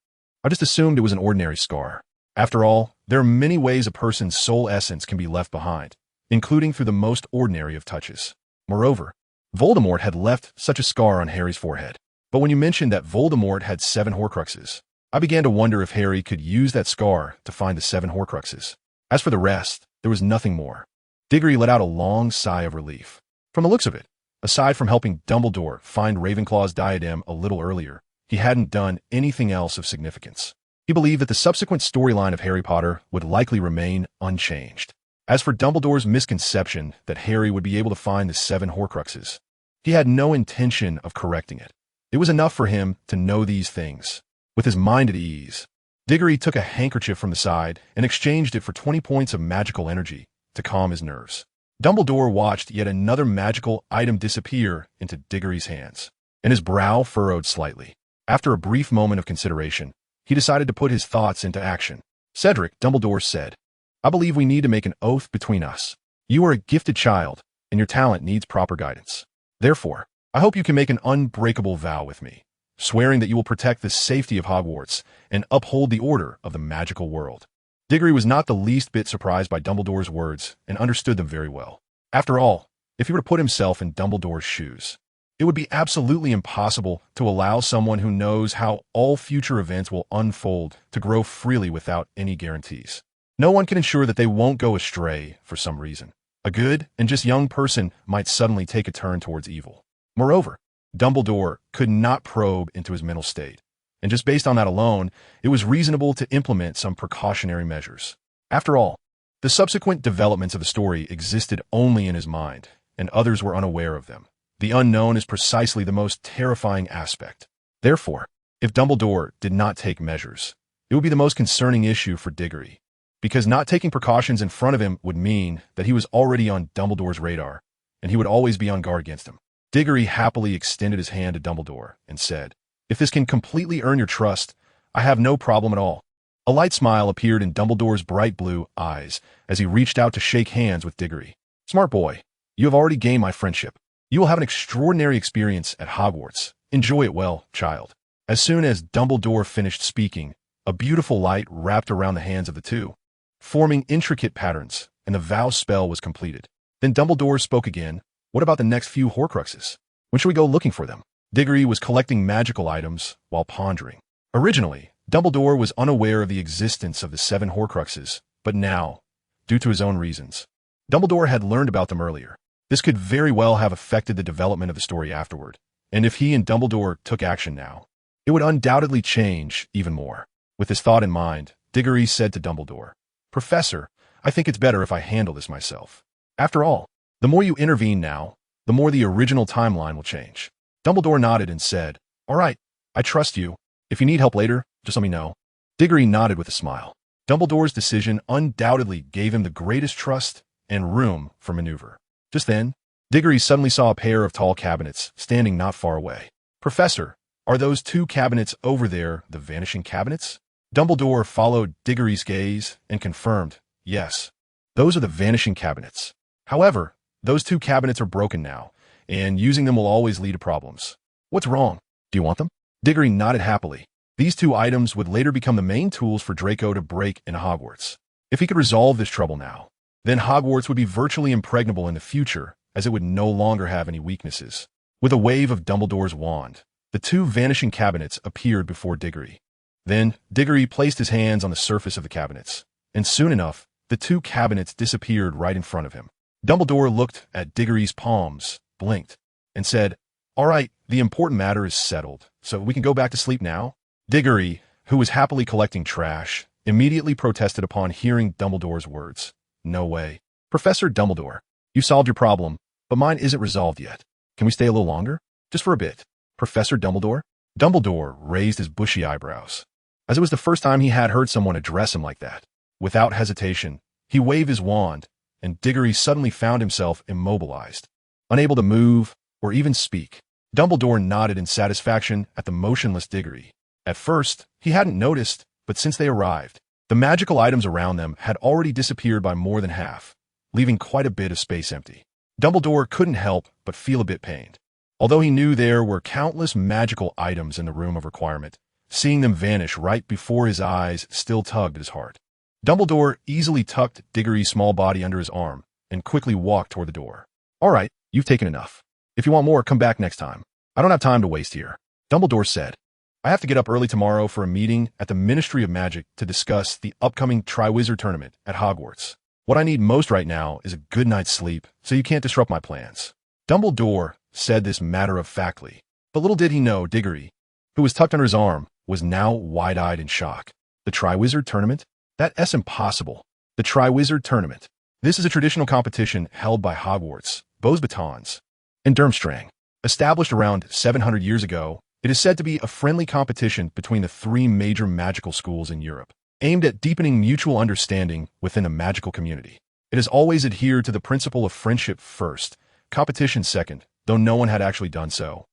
I just assumed it was an ordinary scar. After all, there are many ways a person's soul essence can be left behind, including through the most ordinary of touches. Moreover, Voldemort had left such a scar on Harry's forehead. But when you mentioned that Voldemort had 7 Horcruxes, I began to wonder if Harry could use that scar to find the 7 Horcruxes. As for the rest, there was nothing more." Diggory let out a long sigh of relief. From the looks of it, aside from helping Dumbledore find Ravenclaw's diadem a little earlier, he hadn't done anything else of significance. He believed that the subsequent storyline of Harry Potter would likely remain unchanged. As for Dumbledore's misconception that Harry would be able to find the 7 Horcruxes, he had no intention of correcting it. It was enough for him to know these things. With his mind at ease, Diggory took a handkerchief from the side and exchanged it for 20 points of magical energy to calm his nerves. Dumbledore watched yet another magical item disappear into Diggory's hands, and his brow furrowed slightly. After a brief moment of consideration, he decided to put his thoughts into action. "Cedric," Dumbledore said, "I believe we need to make an oath between us. You are a gifted child, and your talent needs proper guidance. Therefore, I hope you can make an unbreakable vow with me, swearing that you will protect the safety of Hogwarts and uphold the order of the magical world." Diggory was not the least bit surprised by Dumbledore's words and understood them very well. After all, if he were to put himself in Dumbledore's shoes, it would be absolutely impossible to allow someone who knows how all future events will unfold to grow freely without any guarantees. No one can ensure that they won't go astray for some reason. A good and just young person might suddenly take a turn towards evil. Moreover, Dumbledore could not probe into his mental state, and just based on that alone, it was reasonable to implement some precautionary measures. After all, the subsequent developments of the story existed only in his mind, and others were unaware of them. The unknown is precisely the most terrifying aspect. Therefore, if Dumbledore did not take measures, it would be the most concerning issue for Diggory, because not taking precautions in front of him would mean that he was already on Dumbledore's radar, and he would always be on guard against him. Diggory happily extended his hand to Dumbledore and said, "If this can completely earn your trust, I have no problem at all." A light smile appeared in Dumbledore's bright blue eyes as he reached out to shake hands with Diggory. "Smart boy, you have already gained my friendship. You will have an extraordinary experience at Hogwarts. Enjoy it well, child." As soon as Dumbledore finished speaking, a beautiful light wrapped around the hands of the two, forming intricate patterns, and the vow spell was completed. Then Dumbledore spoke again. "What about the next few Horcruxes? When should we go looking for them?" Diggory was collecting magical items while pondering. Originally, Dumbledore was unaware of the existence of the 7 Horcruxes, but now, due to his own reasons, Dumbledore had learned about them earlier. This could very well have affected the development of the story afterward, and if he and Dumbledore took action now, it would undoubtedly change even more. With this thought in mind, Diggory said to Dumbledore, "Professor, I think it's better if I handle this myself. After all, the more you intervene now, the more the original timeline will change. Dumbledore nodded and said, "All right, I trust you. If you need help later, just let me know." Diggory nodded with a smile. Dumbledore's decision undoubtedly gave him the greatest trust and room for maneuver. Just then, Diggory suddenly saw a pair of tall cabinets standing not far away. "Professor, are those two cabinets over there the vanishing cabinets?" Dumbledore followed Diggory's gaze and confirmed, "Yes, those are the vanishing cabinets. However, those two cabinets are broken now, and using them will always lead to problems." "What's wrong? Do you want them?" Diggory nodded happily. These two items would later become the main tools for Draco to break into Hogwarts. If he could resolve this trouble now, then Hogwarts would be virtually impregnable in the future, as it would no longer have any weaknesses. With a wave of Dumbledore's wand, the two vanishing cabinets appeared before Diggory. Then, Diggory placed his hands on the surface of the cabinets, and soon enough, the two cabinets disappeared right in front of him. Dumbledore looked at Diggory's palms, blinked, and said, "All right, the important matter is settled, so we can go back to sleep now?" Diggory, who was happily collecting trash, immediately protested upon hearing Dumbledore's words. "No way. Professor Dumbledore, you solved your problem, but mine isn't resolved yet. Can we stay a little longer? Just for a bit." "Professor Dumbledore?" Dumbledore raised his bushy eyebrows, as it was the first time he had heard someone address him like that. Without hesitation, he waved his wand, and Diggory suddenly found himself immobilized, unable to move or even speak. Dumbledore nodded in satisfaction at the motionless Diggory. At first, he hadn't noticed, but since they arrived, the magical items around them had already disappeared by more than half, leaving quite a bit of space empty. Dumbledore couldn't help but feel a bit pained. Although he knew there were countless magical items in the Room of Requirement, seeing them vanish right before his eyes still tugged at his heart. Dumbledore easily tucked Diggory's small body under his arm and quickly walked toward the door. "All right, you've taken enough. If you want more, come back next time. I don't have time to waste here," Dumbledore said. "I have to get up early tomorrow for a meeting at the Ministry of Magic to discuss the upcoming Triwizard Tournament at Hogwarts. What I need most right now is a good night's sleep, so you can't disrupt my plans." Dumbledore said this matter-of-factly, but little did he know Diggory, who was tucked under his arm, was now wide-eyed in shock. "The Triwizard Tournament? That's impossible. The Triwizard Tournament. This is a traditional competition held by Hogwarts, Beaux Batons, and Durmstrang. Established around 700 years ago, it is said to be a friendly competition between the three major magical schools in Europe, aimed at deepening mutual understanding within a magical community. It has always adhered to the principle of friendship first, competition second, though no one had actually done so.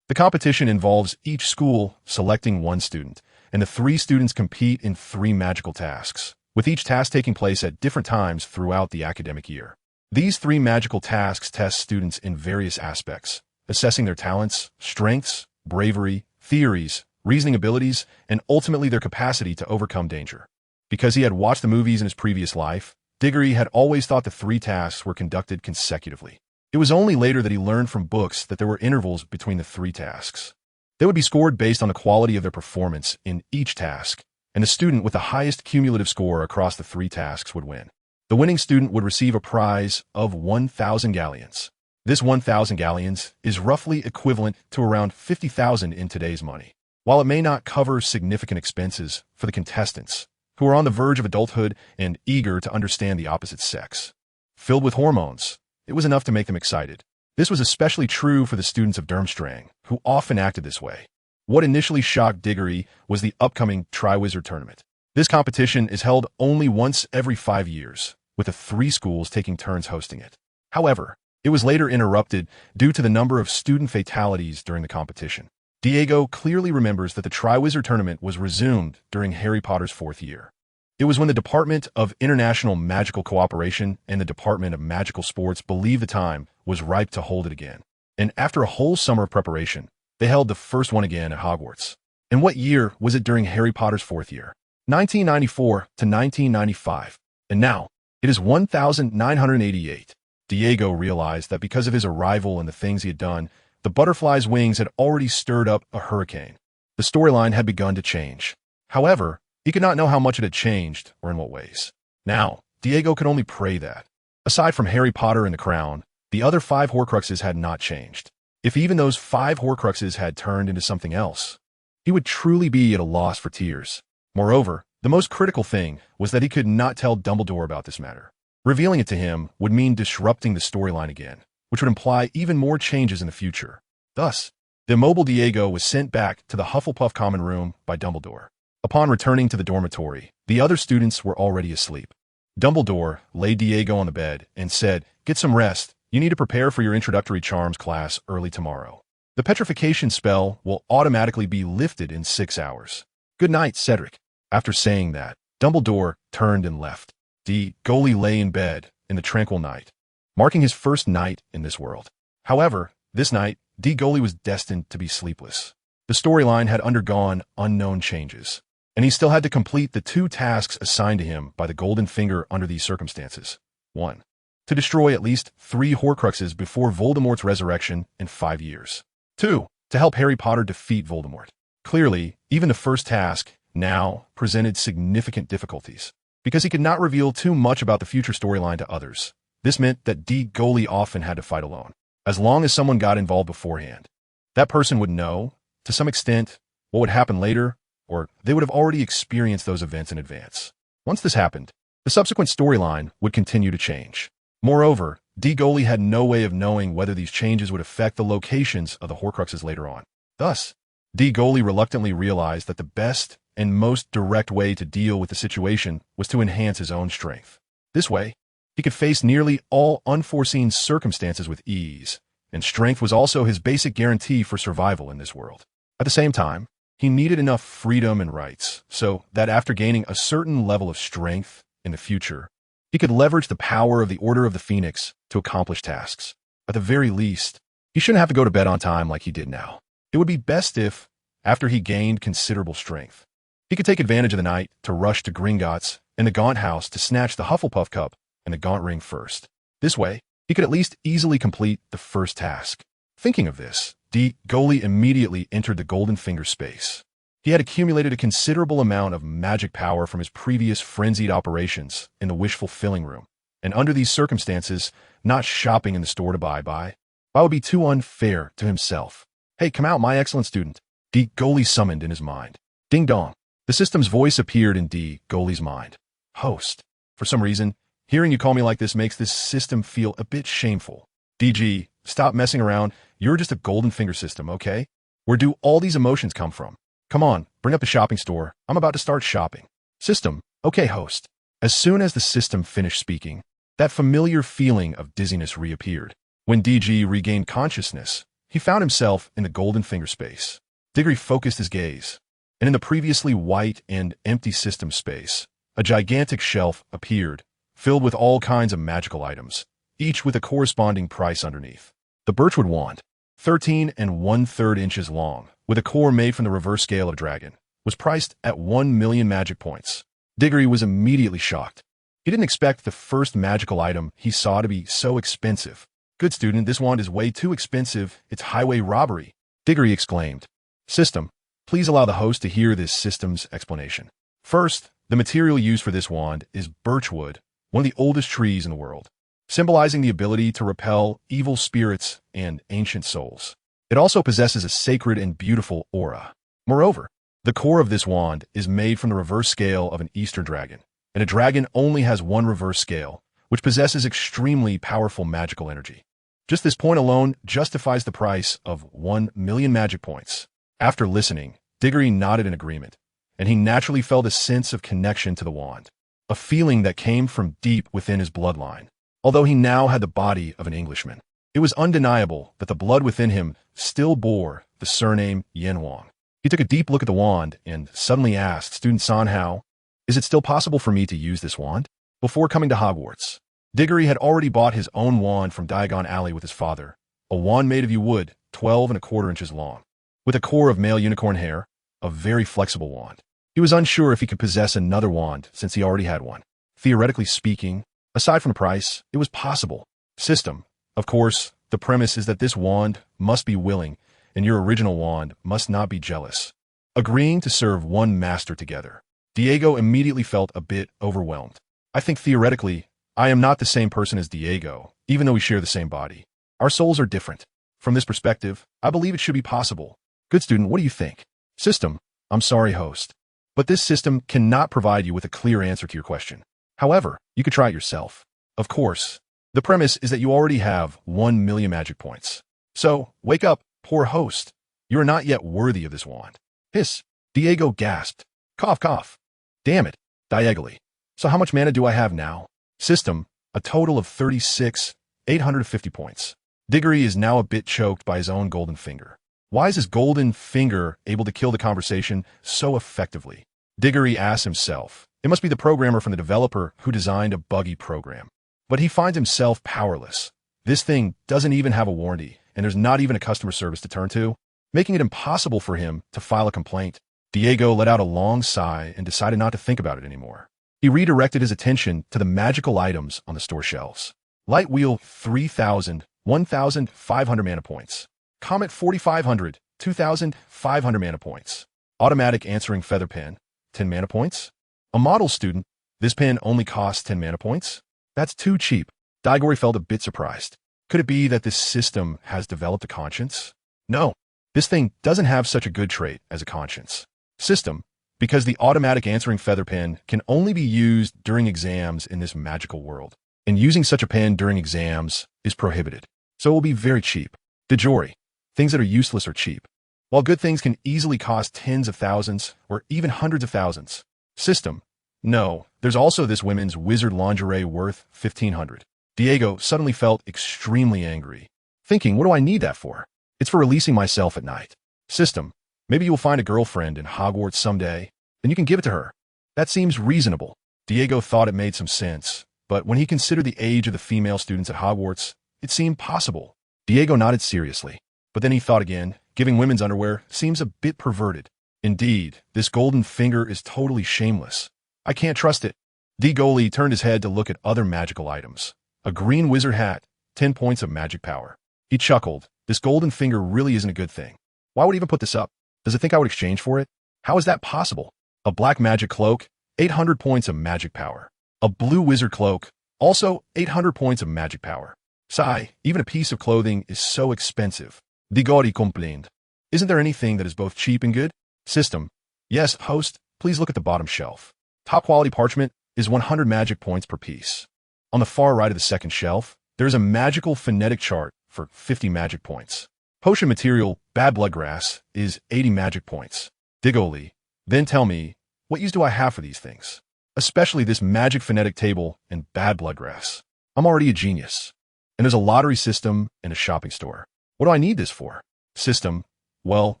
The competition involves each school selecting one student, and the three students compete in three magical tasks, with each task taking place at different times throughout the academic year. These three magical tasks test students in various aspects, assessing their talents, strengths, bravery, theories, reasoning abilities, and ultimately their capacity to overcome danger. Because he had watched the movies in his previous life, Diggory had always thought the three tasks were conducted consecutively. It was only later that he learned from books that there were intervals between the three tasks. They would be scored based on the quality of their performance in each task, and the student with the highest cumulative score across the three tasks would win. The winning student would receive a prize of 1,000 galleons. This 1,000 galleons is roughly equivalent to around 50,000 in today's money. While it may not cover significant expenses for the contestants, who are on the verge of adulthood and eager to understand the opposite sex, filled with hormones, it was enough to make them excited. This was especially true for the students of Durmstrang, who often acted this way. What initially shocked Diggory was the upcoming Triwizard Tournament. This competition is held only once every 5 years, with the three schools taking turns hosting it. However, it was later interrupted due to the number of student fatalities during the competition. Diego clearly remembers that the Triwizard Tournament was resumed during Harry Potter's 4th year. It was when the Department of International Magical Cooperation and the Department of Magical Sports believed the time was ripe to hold it again. And after a whole summer of preparation, they held the first one again at Hogwarts. And what year was it during Harry Potter's 4th year? 1994 to 1995. And now, it is 1988. Diego realized that because of his arrival and the things he had done, the butterfly's wings had already stirred up a hurricane. The storyline had begun to change. However, he could not know how much it had changed or in what ways. Now, Diego could only pray that, aside from Harry Potter and the Crown, the other 5 Horcruxes had not changed. If even those 5 Horcruxes had turned into something else, he would truly be at a loss for tears. Moreover, The most critical thing was that he could not tell Dumbledore about this matter. Revealing it to him would mean disrupting the storyline again, which would imply even more changes in the future. Thus, the immobile Diego was sent back to the Hufflepuff common room by Dumbledore. Upon returning to the dormitory, the other students were already asleep. Dumbledore laid Diego on the bed and said, "Get some rest. You need to prepare for your introductory charms class early tomorrow. The petrification spell will automatically be lifted in 6 hours. Good night, Cedric." After saying that, Dumbledore turned and left. Diego lay in bed in the tranquil night, marking his first night in this world. However, this night, Diego was destined to be sleepless. The storyline had undergone unknown changes, and he still had to complete the 2 tasks assigned to him by the Golden Finger under these circumstances. 1. To destroy at least 3 Horcruxes before Voldemort's resurrection in 5 years. 2. To help Harry Potter defeat Voldemort. Clearly, even the first task now presented significant difficulties, because he could not reveal too much about the future storyline to others. This meant that Diego often had to fight alone. As long as someone got involved beforehand, that person would know, to some extent, what would happen later, or they would have already experienced those events in advance. Once this happened, the subsequent storyline would continue to change. Moreover, Diego had no way of knowing whether these changes would affect the locations of the Horcruxes later on. Thus, Diego reluctantly realized that the best and most direct way to deal with the situation was to enhance his own strength. This way, he could face nearly all unforeseen circumstances with ease, and strength was also his basic guarantee for survival in this world. At the same time, he needed enough freedom and rights so that after gaining a certain level of strength in the future, he could leverage the power of the Order of the Phoenix to accomplish tasks. At the very least, he shouldn't have to go to bed on time like he did now. It would be best if, after he gained considerable strength, he could take advantage of the night to rush to Gringotts and the Gaunt House to snatch the Hufflepuff Cup and the Gaunt Ring first. This way, he could at least easily complete the first task. Thinking of this, Diego immediately entered the Golden Finger space. He had accumulated a considerable amount of magic power from his previous frenzied operations in the wish-fulfilling room, and under these circumstances, not shopping in the store to buy would be too unfair to himself. "Hey, come out, my excellent student," Diego summoned in his mind. Ding dong. The system's voice appeared in Diego's mind. "Host. For some reason, hearing you call me like this makes this system feel a bit shameful. DG, stop messing around. You're just a Golden Finger system, okay? Where do all these emotions come from? Come on, bring up the shopping store. I'm about to start shopping." System. "Okay, host." As soon as the system finished speaking, that familiar feeling of dizziness reappeared. When DG regained consciousness, he found himself in the Golden Finger space. Diggory focused his gaze, and in the previously white and empty system space, a gigantic shelf appeared, filled with all kinds of magical items, each with a corresponding price underneath. The Birchwood Wand, 13 1/3 inches long, with a core made from the reverse scale of dragon, was priced at 1 million magic points. Diggory was immediately shocked. He didn't expect the first magical item he saw to be so expensive. "Good student, this wand is way too expensive. It's highway robbery," Diggory exclaimed. System. Please allow the host to hear this system's explanation. First, the material used for this wand is birchwood, one of the oldest trees in the world, symbolizing the ability to repel evil spirits and ancient souls. It also possesses a sacred and beautiful aura. Moreover, the core of this wand is made from the reverse scale of an Easter dragon, and a dragon only has one reverse scale, which possesses extremely powerful magical energy. Just this point alone justifies the price of 1 million magic points. After listening, Diggory nodded in agreement, and he naturally felt a sense of connection to the wand, a feeling that came from deep within his bloodline. Although he now had the body of an Englishman, it was undeniable that the blood within him still bore the surname Yen Wang. He took a deep look at the wand and suddenly asked Student Sanhao, "Is it still possible for me to use this wand?" Before coming to Hogwarts, Diggory had already bought his own wand from Diagon Alley with his father, a wand made of yew wood, 12 1/4 inches long, with a core of male unicorn hair, a very flexible wand. He was unsure if he could possess another wand since he already had one. Theoretically speaking, aside from the price, it was possible. System. Of course, the premise is that this wand must be willing, and your original wand must not be jealous. Agreeing to serve one master together, Diego immediately felt a bit overwhelmed. "I think theoretically, I am not the same person as Diego, even though we share the same body. Our souls are different. From this perspective, I believe it should be possible. Good student, what do you think?" System. "I'm sorry, host. But this system cannot provide you with a clear answer to your question. However, you could try it yourself. Of course, the premise is that you already have 1 million magic points. So, wake up, poor host. You are not yet worthy of this wand. Hiss. Diego gasped. Cough, cough. Damn it. Diagonally. So how much mana do I have now? System, a total of 36,850 points. Diggory is now a bit choked by his own golden finger. Why is his golden finger able to kill the conversation so effectively? Diggory asks himself. It must be the programmer from the developer who designed a buggy program. But he finds himself powerless. This thing doesn't even have a warranty, and there's not even a customer service to turn to, making it impossible for him to file a complaint. Diego let out a long sigh and decided not to think about it anymore. He redirected his attention to the magical items on the store shelves. Light Wheel, 3,000, 1,500 mana points. Comet, 4,500, 2,500 mana points. Automatic Answering Feather Pen, 10 mana points. A model student, this pen only costs 10 mana points? That's too cheap. Digory felt a bit surprised. Could it be that this system has developed a conscience? No, this thing doesn't have such a good trait as a conscience. System, because the automatic answering feather pen can only be used during exams in this magical world, and using such a pen during exams is prohibited, so it will be very cheap. Digory, things that are useless are cheap, while good things can easily cost tens of thousands or even hundreds of thousands. System, no, there's also this women's wizard lingerie worth 1,500. Diego suddenly felt extremely angry, thinking, what do I need that for? It's for releasing myself at night. System, maybe you will find a girlfriend in Hogwarts someday, then you can give it to her. That seems reasonable. Diego thought it made some sense, but when he considered the age of the female students at Hogwarts, it seemed possible. Diego nodded seriously, but then he thought again, giving women's underwear seems a bit perverted. Indeed, this golden finger is totally shameless. I can't trust it. Diggory turned his head to look at other magical items. A green wizard hat, 10 points of magic power. He chuckled. This golden finger really isn't a good thing. Why would he even put this up? Does it think I would exchange for it? How is that possible? A black magic cloak, 800 points of magic power. A blue wizard cloak, also 800 points of magic power. Sigh, even a piece of clothing is so expensive. Diggory complained. Isn't there anything that is both cheap and good? System, yes, host, please look at the bottom shelf. Top quality parchment is 100 magic points per piece. On the far right of the second shelf, there is a magical phonetic chart for 50 magic points. Potion material, bad bloodgrass, is 80 magic points. Diggory, then tell me, what use do I have for these things? Especially this magic phonetic table and bad bloodgrass. I'm already a genius. And there's a lottery system and a shopping store. What do I need this for? System, well,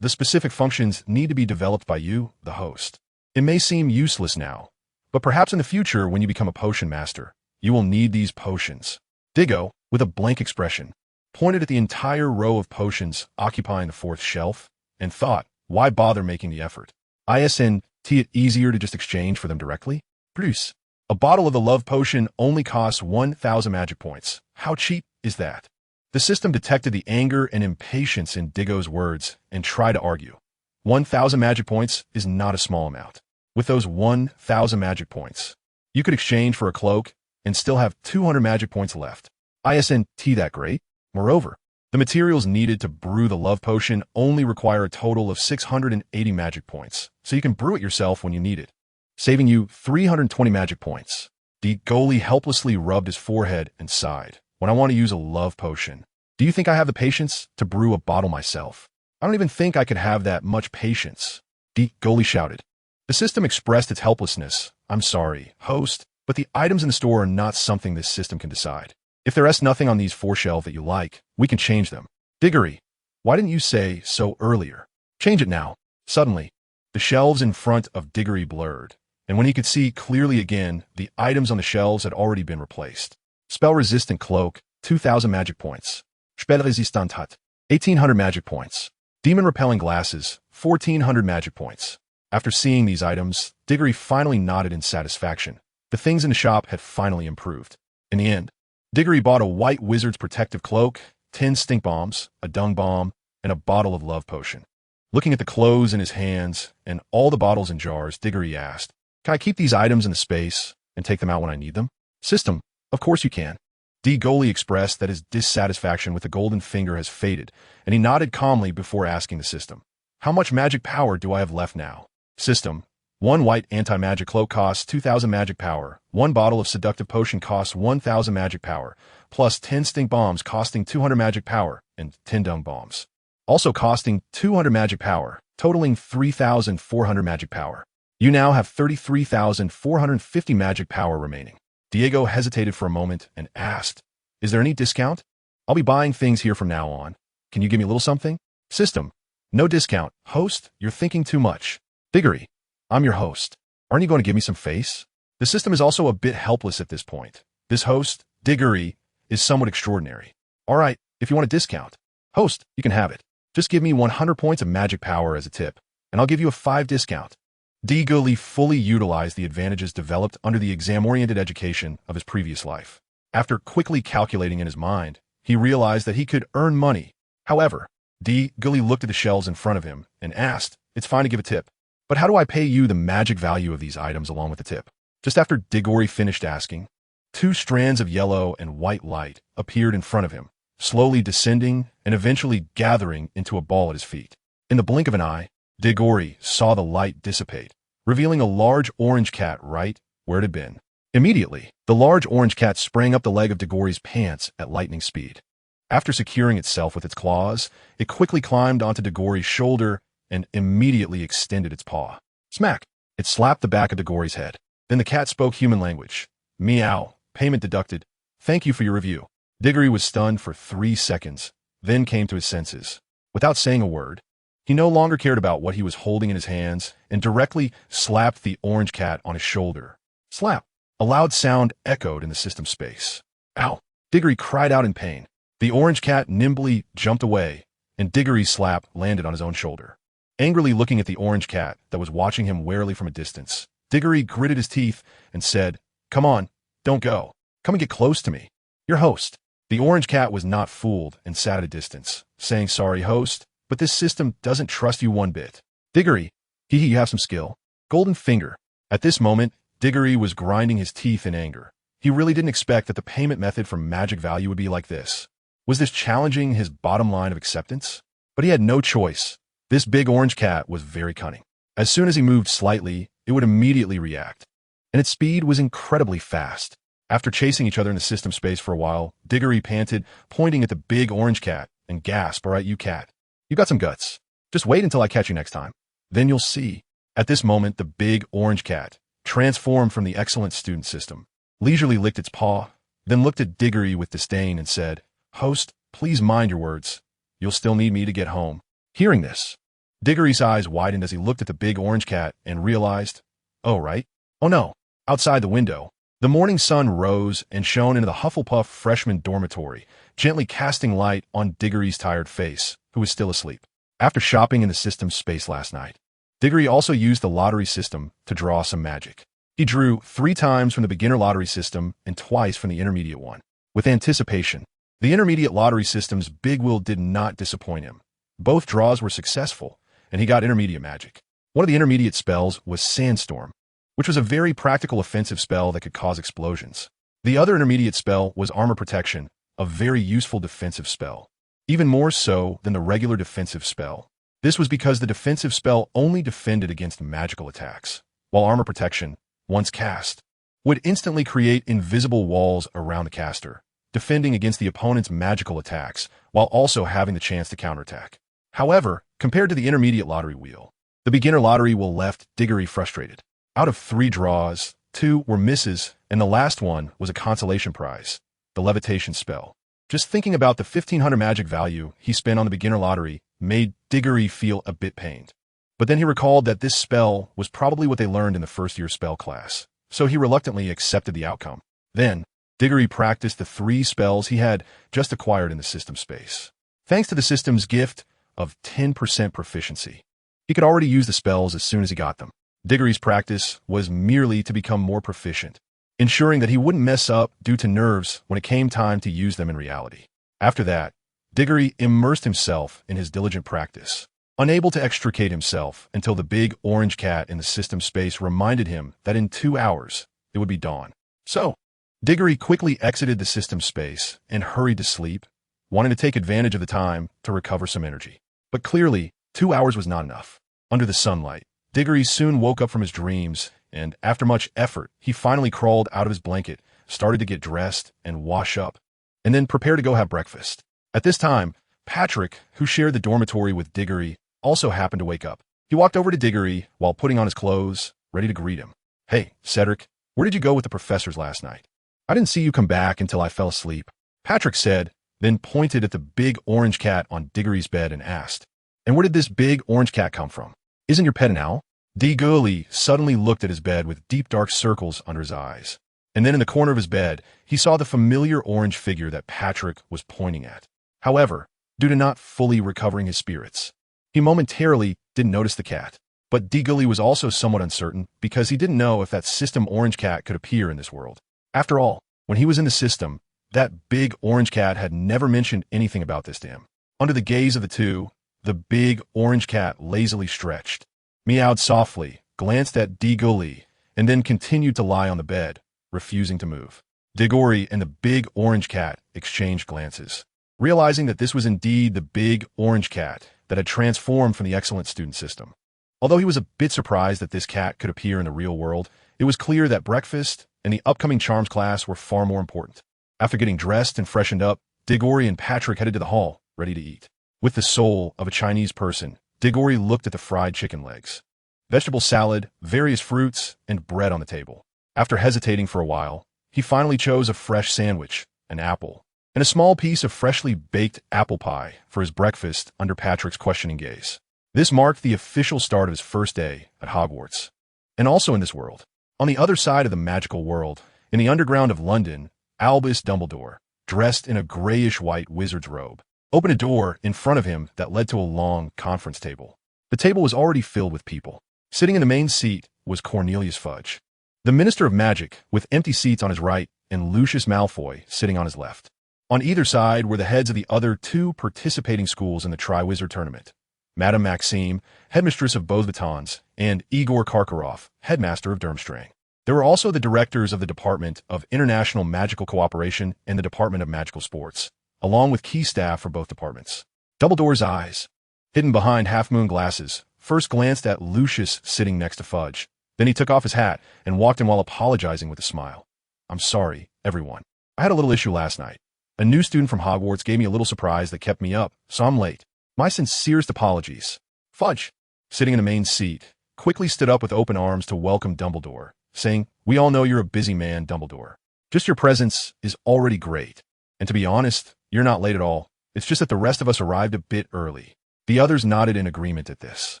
the specific functions need to be developed by you, the host. It may seem useless now, but perhaps in the future when you become a potion master, you will need these potions. Diggo, with a blank expression, pointed at the entire row of potions occupying the fourth shelf, and thought, why bother making the effort? Isn't it easier to just exchange for them directly? Plus, a bottle of the love potion only costs 1,000 magic points. How cheap is that? The system detected the anger and impatience in Diggo's words and tried to argue. 1,000 magic points is not a small amount. With those 1,000 magic points, you could exchange for a cloak and still have 200 magic points left. Isn't that great? Moreover, the materials needed to brew the love potion only require a total of 680 magic points, so you can brew it yourself when you need it, saving you 320 magic points. Diggory helplessly rubbed his forehead and sighed. When I want to use a love potion, do you think I have the patience to brew a bottle myself? I don't even think I could have that much patience. Diggory shouted. The system expressed its helplessness. I'm sorry, host, but the items in the store are not something this system can decide. If there is nothing on these four shelves that you like, we can change them. Diggory, why didn't you say so earlier? Change it now. Suddenly, the shelves in front of Diggory blurred, and when he could see clearly again, the items on the shelves had already been replaced. Spell-resistant cloak, 2,000 magic points. Spell-resistant hut, 1,800 magic points. Demon-repelling glasses, 1,400 magic points. After seeing these items, Diggory finally nodded in satisfaction. The things in the shop had finally improved. In the end, Diggory bought a white wizard's protective cloak, 10 stink bombs, a dung bomb, and a bottle of love potion. Looking at the clothes in his hands and all the bottles and jars, Diggory asked, can I keep these items in the space and take them out when I need them? System, of course you can. Diggory expressed that his dissatisfaction with the golden finger has faded, and he nodded calmly before asking the system, how much magic power do I have left now? System, One white anti-magic cloak costs 2,000 magic power. One bottle of seductive potion costs 1,000 magic power, plus 10 stink bombs costing 200 magic power, and 10 dung bombs, also costing 200 magic power, totaling 3,400 magic power. You now have 33,450 magic power remaining. Diego hesitated for a moment and asked, "Is there any discount? I'll be buying things here from now on. Can you give me a little something?" System: "No discount. Host: You're thinking too much." Diggory: "I'm your host. Aren't you going to give me some face?" The system is also a bit helpless at this point. This host, Diggory, is somewhat extraordinary. "All right, if you want a discount. Host, you can have it. Just give me 100 points of magic power as a tip, and I'll give you a 5 discount." Diggory fully utilized the advantages developed under the exam-oriented education of his previous life. After quickly calculating in his mind, he realized that he could earn money. However, Diggory looked at the shelves in front of him and asked, "It's fine to give a tip, but how do I pay you the magic value of these items along with the tip?" Just after Diggory finished asking, 2 strands of yellow and white light appeared in front of him, slowly descending and eventually gathering into a ball at his feet. In the blink of an eye, Diggory saw the light dissipate, revealing a large orange cat right where it had been. Immediately, the large orange cat sprang up the leg of Diggory's pants at lightning speed. After securing itself with its claws, it quickly climbed onto Diggory's shoulder and immediately extended its paw. Smack! It slapped the back of Diggory's head. Then the cat spoke human language. "Meow. Payment deducted. Thank you for your review." Diggory was stunned for 3 seconds, then came to his senses. Without saying a word, he no longer cared about what he was holding in his hands and directly slapped the orange cat on his shoulder. Slap! A loud sound echoed in the system space. "Ow!" Diggory cried out in pain. The orange cat nimbly jumped away, and Diggory's slap landed on his own shoulder. Angrily looking at the orange cat that was watching him warily from a distance, Diggory gritted his teeth and said, "Come on, don't go. Come and get close to me. Your host." The orange cat was not fooled and sat at a distance, saying, "Sorry, host, but this system doesn't trust you one bit." Diggory: "You have some skill. Golden finger." At this moment, Diggory was grinding his teeth in anger. He really didn't expect that the payment method for magic value would be like this. Was this challenging his bottom line of acceptance? But he had no choice. This big orange cat was very cunning. As soon as he moved slightly, it would immediately react. And its speed was incredibly fast. After chasing each other in the system space for a while, Diggory panted, pointing at the big orange cat, and gasped, "All right, you cat. You got some guts. Just wait until I catch you next time. Then you'll see." At this moment, the big orange cat, transformed from the excellent student system, leisurely licked its paw, then looked at Diggory with disdain and said, "Host, please mind your words. You'll still need me to get home." Hearing this, Diggory's eyes widened as he looked at the big orange cat and realized, "Oh, right. Oh no." Outside the window, the morning sun rose and shone into the Hufflepuff freshman dormitory, gently casting light on Diggory's tired face, who was still asleep. After shopping in the system space last night, Diggory also used the lottery system to draw some magic. He drew 3 times from the beginner lottery system and twice from the intermediate one. With anticipation, the intermediate lottery system's big wheel did not disappoint him. Both draws were successful, and he got intermediate magic. One of the intermediate spells was Sandstorm, which was a very practical offensive spell that could cause explosions. The other intermediate spell was Armor Protection, a very useful defensive spell, even more so than the regular defensive spell. This was because the defensive spell only defended against magical attacks, while Armor Protection, once cast, would instantly create invisible walls around the caster, defending against the opponent's magical attacks while also having the chance to counterattack. However, compared to the intermediate lottery wheel, the beginner lottery wheel left Diggory frustrated. Out of 3 draws, 2 were misses, and the last one was a consolation prize, the levitation spell. Just thinking about the 1,500 magic value he spent on the beginner lottery made Diggory feel a bit pained. But then he recalled that this spell was probably what they learned in the first-year spell class, so he reluctantly accepted the outcome. Then, Diggory practiced the 3 spells he had just acquired in the system space. Thanks to the system's gift of 10% proficiency, he could already use the spells as soon as he got them. Diggory's practice was merely to become more proficient, ensuring that he wouldn't mess up due to nerves when it came time to use them in reality. After that, Diggory immersed himself in his diligent practice, unable to extricate himself until the big orange cat in the system space reminded him that in 2 hours it would be dawn. So, Diggory quickly exited the system space and hurried to sleep, wanting to take advantage of the time to recover some energy. But clearly, 2 hours was not enough. Under the sunlight, Diggory soon woke up from his dreams, and after much effort, he finally crawled out of his blanket, started to get dressed and wash up, and then prepare to go have breakfast. At this time, Patrick, who shared the dormitory with Diggory, also happened to wake up. He walked over to Diggory while putting on his clothes, ready to greet him. "Hey, Cedric, where did you go with the professors last night? I didn't see you come back until I fell asleep," Patrick said, then pointed at the big orange cat on Diggory's bed and asked, "And where did this big orange cat come from? Isn't your pet an owl?" Diggory suddenly looked at his bed with deep dark circles under his eyes. And then in the corner of his bed, he saw the familiar orange figure that Patrick was pointing at. However, due to not fully recovering his spirits, he momentarily didn't notice the cat. But Diggory was also somewhat uncertain because he didn't know if that system orange cat could appear in this world. After all, when he was in the system, that big orange cat had never mentioned anything about this to him. Under the gaze of the two, the big orange cat lazily stretched, meowed softly, glanced at Diggory, and then continued to lie on the bed, refusing to move. Diggory and the big orange cat exchanged glances, realizing that this was indeed the big orange cat that had transformed from the excellent student system. Although he was a bit surprised that this cat could appear in the real world, it was clear that breakfast and the upcoming charms class were far more important. After getting dressed and freshened up, Diggory and Patrick headed to the hall, ready to eat. With the soul of a Chinese person, Diggory looked at the fried chicken legs, vegetable salad, various fruits, and bread on the table. After hesitating for a while, he finally chose a fresh sandwich, an apple, and a small piece of freshly baked apple pie for his breakfast under Patrick's questioning gaze. This marked the official start of his first day at Hogwarts. And also in this world, on the other side of the magical world, in the underground of London, Albus Dumbledore, dressed in a grayish-white wizard's robe, opened a door in front of him that led to a long conference table. The table was already filled with people. Sitting in the main seat was Cornelius Fudge, the Minister of Magic, with empty seats on his right and Lucius Malfoy sitting on his left. On either side were the heads of the other two participating schools in the Triwizard Tournament, Madame Maxime, headmistress of Beauxbatons, and Igor Karkaroff, headmaster of Durmstrang. There were also the directors of the Department of International Magical Cooperation and the Department of Magical Sports, along with key staff for both departments. Dumbledore's eyes, hidden behind half-moon glasses, first glanced at Lucius sitting next to Fudge. Then he took off his hat and walked in while apologizing with a smile. "I'm sorry, everyone. I had a little issue last night. A new student from Hogwarts gave me a little surprise that kept me up, so I'm late. My sincerest apologies." Fudge, sitting in the main seat, quickly stood up with open arms to welcome Dumbledore, saying, "We all know you're a busy man, Dumbledore. Just your presence is already great. And to be honest, you're not late at all. It's just that the rest of us arrived a bit early." The others nodded in agreement at this.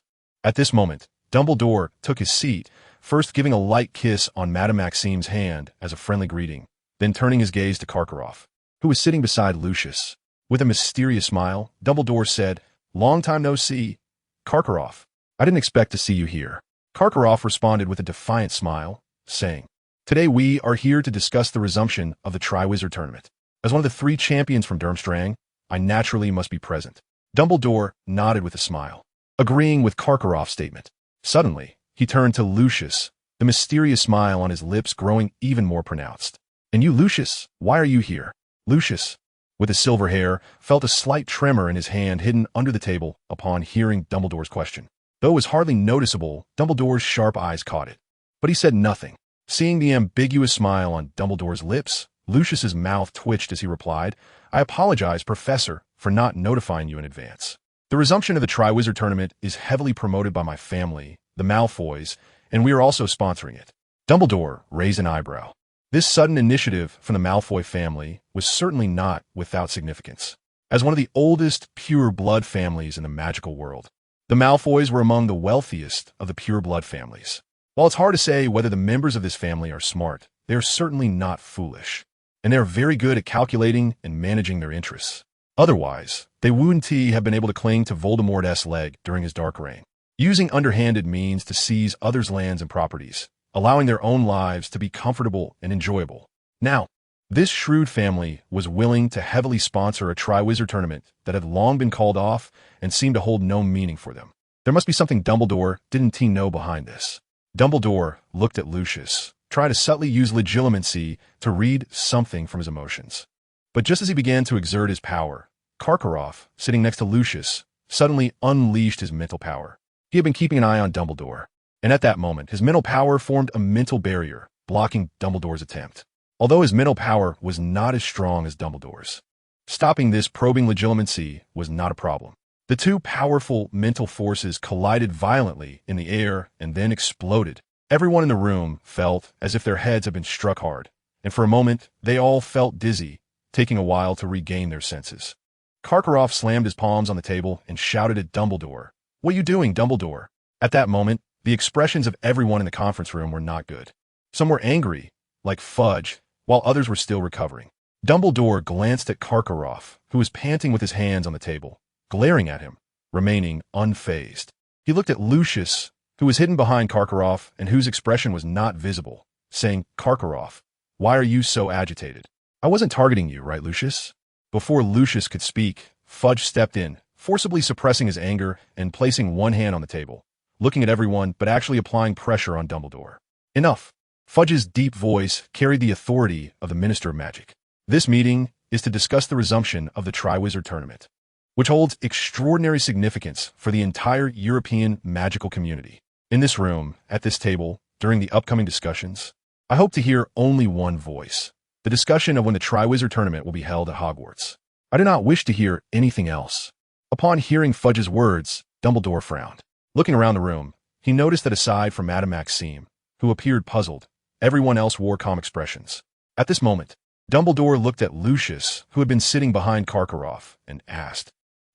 At this moment, Dumbledore took his seat, first giving a light kiss on Madame Maxime's hand as a friendly greeting, then turning his gaze to Karkaroff, who was sitting beside Lucius. With a mysterious smile, Dumbledore said, "Long time no see. Karkaroff, I didn't expect to see you here." Karkaroff responded with a defiant smile, saying, "Today we are here to discuss the resumption of the Triwizard Tournament. As one of the 3 champions from Durmstrang, I naturally must be present." Dumbledore nodded with a smile, agreeing with Karkaroff's statement. Suddenly, he turned to Lucius, the mysterious smile on his lips growing even more pronounced. "And you, Lucius, why are you here?" Lucius, with his silver hair, felt a slight tremor in his hand hidden under the table upon hearing Dumbledore's question. Though it was hardly noticeable, Dumbledore's sharp eyes caught it. But he said nothing. Seeing the ambiguous smile on Dumbledore's lips, Lucius's mouth twitched as he replied, "I apologize, Professor, for not notifying you in advance. The resumption of the Triwizard Tournament is heavily promoted by my family, the Malfoys, and we are also sponsoring it." Dumbledore raised an eyebrow. This sudden initiative from the Malfoy family was certainly not without significance. As one of the oldest pure-blood families in the magical world, the Malfoys were among the wealthiest of the pure-blood families. While it's hard to say whether the members of this family are smart, they are certainly not foolish, and they are very good at calculating and managing their interests. Otherwise, they wouldn't have been able to cling to Voldemort's leg during his dark reign, using underhanded means to seize others' lands and properties, allowing their own lives to be comfortable and enjoyable. Now, this shrewd family was willing to heavily sponsor a Triwizard Tournament that had long been called off and seemed to hold no meaning for them. There must be something Dumbledore didn't know behind this. Dumbledore looked at Lucius, trying to subtly use legilimency to read something from his emotions. But just as he began to exert his power, Karkaroff, sitting next to Lucius, suddenly unleashed his mental power. He had been keeping an eye on Dumbledore, and at that moment his mental power formed a mental barrier, blocking Dumbledore's attempt. Although his mental power was not as strong as Dumbledore's, stopping this probing legitimacy was not a problem. The two powerful mental forces collided violently in the air and then exploded. Everyone in the room felt as if their heads had been struck hard, and for a moment they all felt dizzy, taking a while to regain their senses. Karkaroff slammed his palms on the table and shouted at Dumbledore, "What are you doing, Dumbledore?" At that moment, the expressions of everyone in the conference room were not good. Some were angry, like Fudge, while others were still recovering. Dumbledore glanced at Karkaroff, who was panting with his hands on the table, glaring at him, remaining unfazed. He looked at Lucius, who was hidden behind Karkaroff and whose expression was not visible, saying, "Karkaroff, why are you so agitated?" "I wasn't targeting you, right, Lucius?" Before Lucius could speak, Fudge stepped in, forcibly suppressing his anger and placing one hand on the table, looking at everyone but actually applying pressure on Dumbledore. "Enough." Fudge's deep voice carried the authority of the Minister of Magic. "This meeting is to discuss the resumption of the Triwizard Tournament, which holds extraordinary significance for the entire European magical community. In this room, at this table, during the upcoming discussions, I hope to hear only one voice: the discussion of when the Triwizard Tournament will be held at Hogwarts. I do not wish to hear anything else." Upon hearing Fudge's words, Dumbledore frowned. Looking around the room, he noticed that aside from Madame Maxime, who appeared puzzled, everyone else wore calm expressions. At this moment, Dumbledore looked at Lucius, who had been sitting behind Karkaroff, and asked,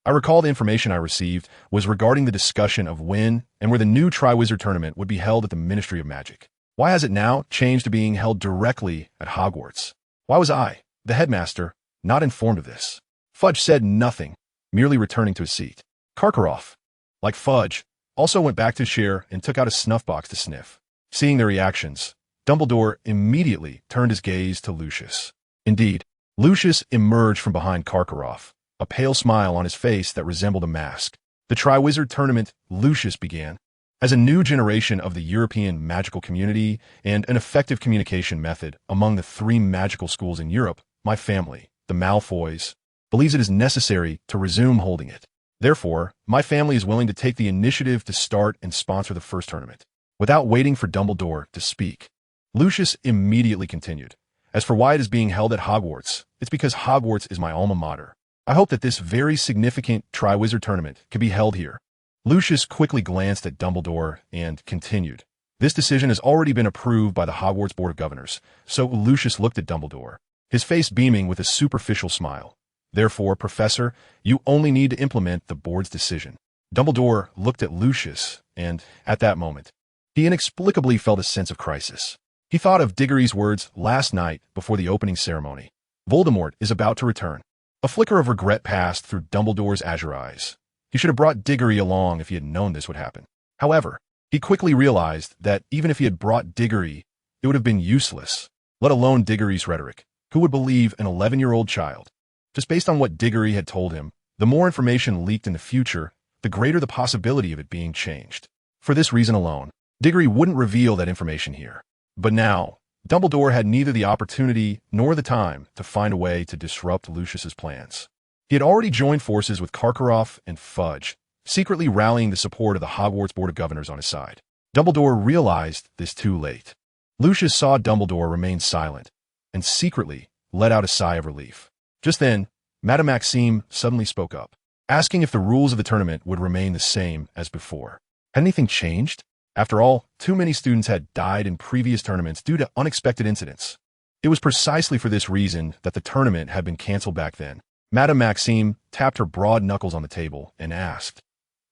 "I recall the information I received was regarding the discussion of when and where the new Triwizard Tournament would be held at the Ministry of Magic. Why has it now changed to being held directly at Hogwarts? Why was I, the headmaster, not informed of this?" Fudge said nothing, merely returning to his seat. Karkaroff, like Fudge, also went back to his chair and took out a snuff box to sniff. Seeing their reactions, Dumbledore immediately turned his gaze to Lucius. Indeed, Lucius emerged from behind Karkaroff, a pale smile on his face that resembled a mask. "The Triwizard Tournament," Lucius began, "as a new generation of the European magical community and an effective communication method among the 3 magical schools in Europe, my family, the Malfoys, believes it is necessary to resume holding it. Therefore, my family is willing to take the initiative to start and sponsor the first tournament." Without waiting for Dumbledore to speak, Lucius immediately continued, "As for why it is being held at Hogwarts, it's because Hogwarts is my alma mater. I hope that this very significant Triwizard Tournament can be held here." Lucius quickly glanced at Dumbledore and continued, "This decision has already been approved by the Hogwarts Board of Governors." So Lucius looked at Dumbledore, his face beaming with a superficial smile. "Therefore, Professor, you only need to implement the board's decision." Dumbledore looked at Lucius, and, at that moment, he inexplicably felt a sense of crisis. He thought of Diggory's words last night before the opening ceremony. Voldemort is about to return. A flicker of regret passed through Dumbledore's azure eyes. He should have brought Diggory along if he had known this would happen. However, he quickly realized that even if he had brought Diggory, it would have been useless, let alone Diggory's rhetoric. Who would believe an 11-year-old child? Just based on what Diggory had told him, the more information leaked in the future, the greater the possibility of it being changed. For this reason alone, Diggory wouldn't reveal that information here. But now, Dumbledore had neither the opportunity nor the time to find a way to disrupt Lucius's plans. He had already joined forces with Karkaroff and Fudge, secretly rallying the support of the Hogwarts Board of Governors on his side. Dumbledore realized this too late. Lucius saw Dumbledore remain silent, and secretly let out a sigh of relief. Just then, Madame Maxime suddenly spoke up, asking if the rules of the tournament would remain the same as before. Had anything changed? After all, too many students had died in previous tournaments due to unexpected incidents. It was precisely for this reason that the tournament had been canceled back then. Madame Maxime tapped her broad knuckles on the table and asked,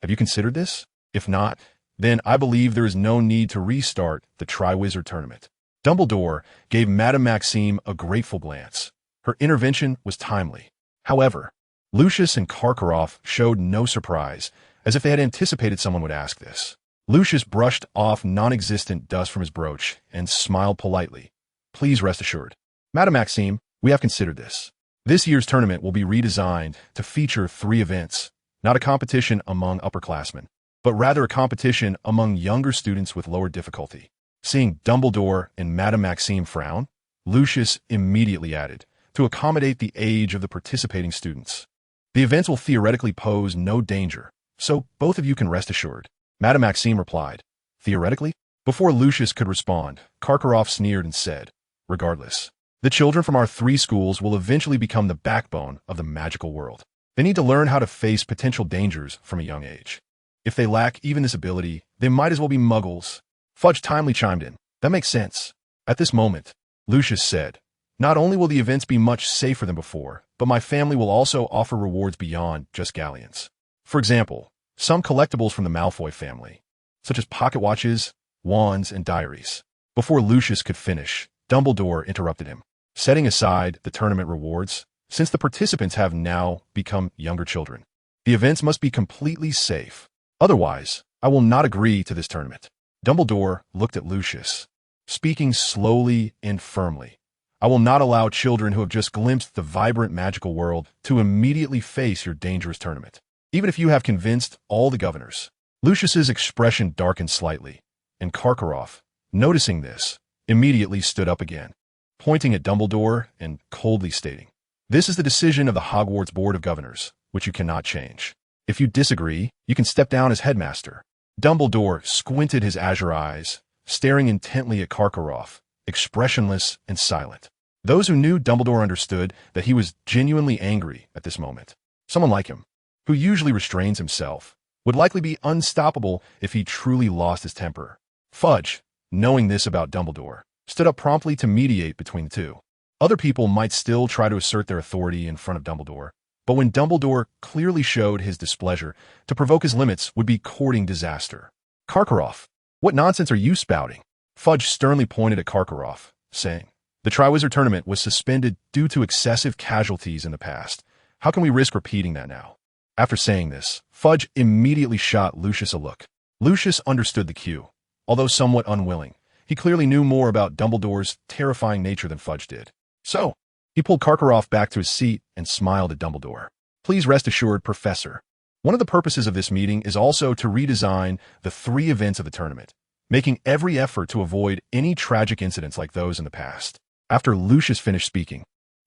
"Have you considered this? If not, then I believe there is no need to restart the Triwizard Tournament." Dumbledore gave Madame Maxime a grateful glance. Her intervention was timely. However, Lucius and Karkaroff showed no surprise, as if they had anticipated someone would ask this. Lucius brushed off non-existent dust from his brooch and smiled politely. "Please rest assured, Madame Maxime, we have considered this. This year's tournament will be redesigned to feature 3 events, not a competition among upperclassmen, but rather a competition among younger students with lower difficulty." Seeing Dumbledore and Madame Maxime frown, Lucius immediately added, "to accommodate the age of the participating students. The events will theoretically pose no danger, so both of you can rest assured." Madame Maxime replied, Theoretically? Before Lucius could respond, Karkaroff sneered and said, "Regardless, the children from our 3 schools will eventually become the backbone of the magical world. They need to learn how to face potential dangers from a young age. If they lack even this ability, they might as well be muggles." Fudge timely chimed in. "That makes sense." At this moment, Lucius said, "Not only will the events be much safer than before, but my family will also offer rewards beyond just galleons. For example, some collectibles from the Malfoy family, such as pocket watches, wands, and diaries." Before Lucius could finish, Dumbledore interrupted him. "Setting aside the tournament rewards, since the participants have now become younger children, the events must be completely safe. Otherwise, I will not agree to this tournament." Dumbledore looked at Lucius, speaking slowly and firmly. "I will not allow children who have just glimpsed the vibrant magical world to immediately face your dangerous tournament, even if you have convinced all the governors." Lucius's expression darkened slightly, and Karkaroff, noticing this, immediately stood up again, pointing at Dumbledore and coldly stating, "This is the decision of the Hogwarts Board of Governors, which you cannot change. If you disagree, you can step down as headmaster." Dumbledore squinted his azure eyes, staring intently at Karkaroff, expressionless and silent. Those who knew Dumbledore understood that he was genuinely angry at this moment. Someone like him, who usually restrains himself, would likely be unstoppable if he truly lost his temper. Fudge, knowing this about Dumbledore, stood up promptly to mediate between the two. Other people might still try to assert their authority in front of Dumbledore, but when Dumbledore clearly showed his displeasure, to provoke his limits would be courting disaster. "Karkaroff, what nonsense are you spouting?" Fudge sternly pointed at Karkaroff, saying, "The Triwizard Tournament was suspended due to excessive casualties in the past. How can we risk repeating that now?" After saying this, Fudge immediately shot Lucius a look. Lucius understood the cue. Although somewhat unwilling, he clearly knew more about Dumbledore's terrifying nature than Fudge did. So, he pulled Karkaroff back to his seat and smiled at Dumbledore. "Please rest assured, Professor. One of the purposes of this meeting is also to redesign the 3 events of the tournament, making every effort to avoid any tragic incidents like those in the past." After Lucius finished speaking,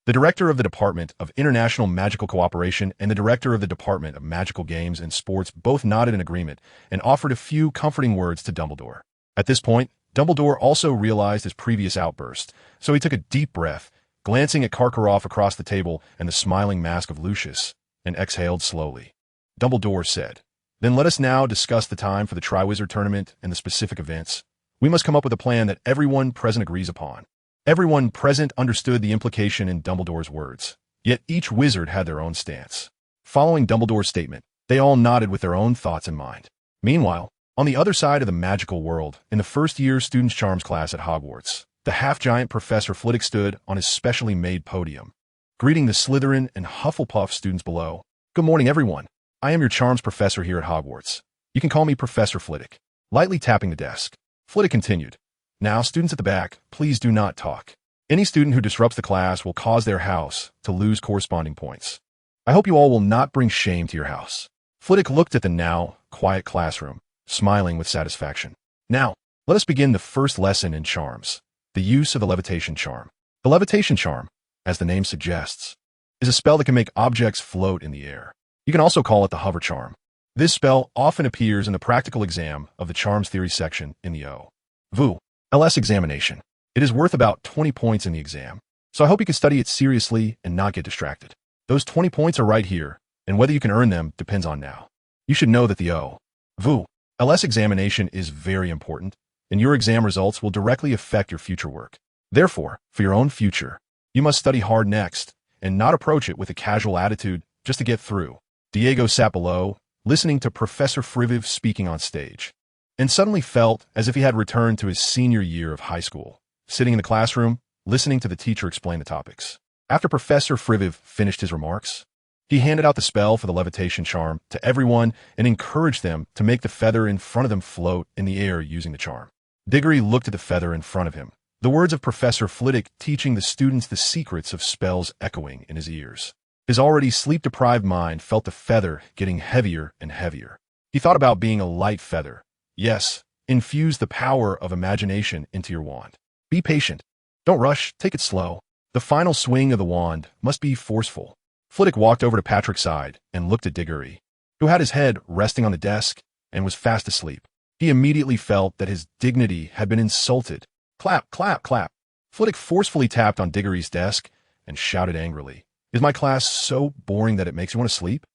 the director of the Department of International Magical Cooperation and the director of the Department of Magical Games and Sports both nodded in agreement and offered a few comforting words to Dumbledore. At this point, Dumbledore also realized his previous outburst, so he took a deep breath, glancing at Karkaroff across the table and the smiling mask of Lucius, and exhaled slowly. Dumbledore said, "Then let us now discuss the time for the Triwizard Tournament and the specific events. We must come up with a plan that everyone present agrees upon." Everyone present understood the implication in Dumbledore's words, yet each wizard had their own stance. Following Dumbledore's statement, they all nodded with their own thoughts in mind. Meanwhile, on the other side of the magical world, in the first-year Students' Charms class at Hogwarts, the half-giant Professor Flitwick stood on his specially made podium, greeting the Slytherin and Hufflepuff students below. "Good morning, everyone. I am your Charms Professor here at Hogwarts. You can call me Professor Flitwick." Lightly tapping the desk, Flitwick continued, "Now, students at the back, please do not talk. Any student who disrupts the class will cause their house to lose corresponding points. I hope you all will not bring shame to your house." Flitwick looked at the now quiet classroom, smiling with satisfaction. "Now, let us begin the first lesson in charms, the use of the levitation charm." The levitation charm, as the name suggests, is a spell that can make objects float in the air. You can also call it the hover charm. This spell often appears in the practical exam of the charms theory section in the O.V.L.S. examination. It is worth about 20 points in the exam, so I hope you can study it seriously and not get distracted. Those 20 points are right here, and whether you can earn them depends on now. You should know that the O.V.L.S. examination is very important, and your exam results will directly affect your future work. Therefore, for your own future, you must study hard next, and not approach it with a casual attitude just to get through. Diego sat below, listening to Professor Friviv speaking on stage, and suddenly felt as if he had returned to his senior year of high school, sitting in the classroom, listening to the teacher explain the topics. After Professor Friviv finished his remarks, he handed out the spell for the levitation charm to everyone and encouraged them to make the feather in front of them float in the air using the charm. Diggory looked at the feather in front of him, the words of Professor Flitwick teaching the students the secrets of spells echoing in his ears. His already sleep-deprived mind felt the feather getting heavier and heavier. He thought about being a light feather. Yes, infuse the power of imagination into your wand. Be patient. Don't rush, take it slow. The final swing of the wand must be forceful. Flitwick walked over to Patrick's side and looked at Diggory, who had his head resting on the desk and was fast asleep. He immediately felt that his dignity had been insulted. Clap, clap, clap. Flitwick forcefully tapped on Diggory's desk and shouted angrily, "Is my class so boring that it makes you want to sleep?"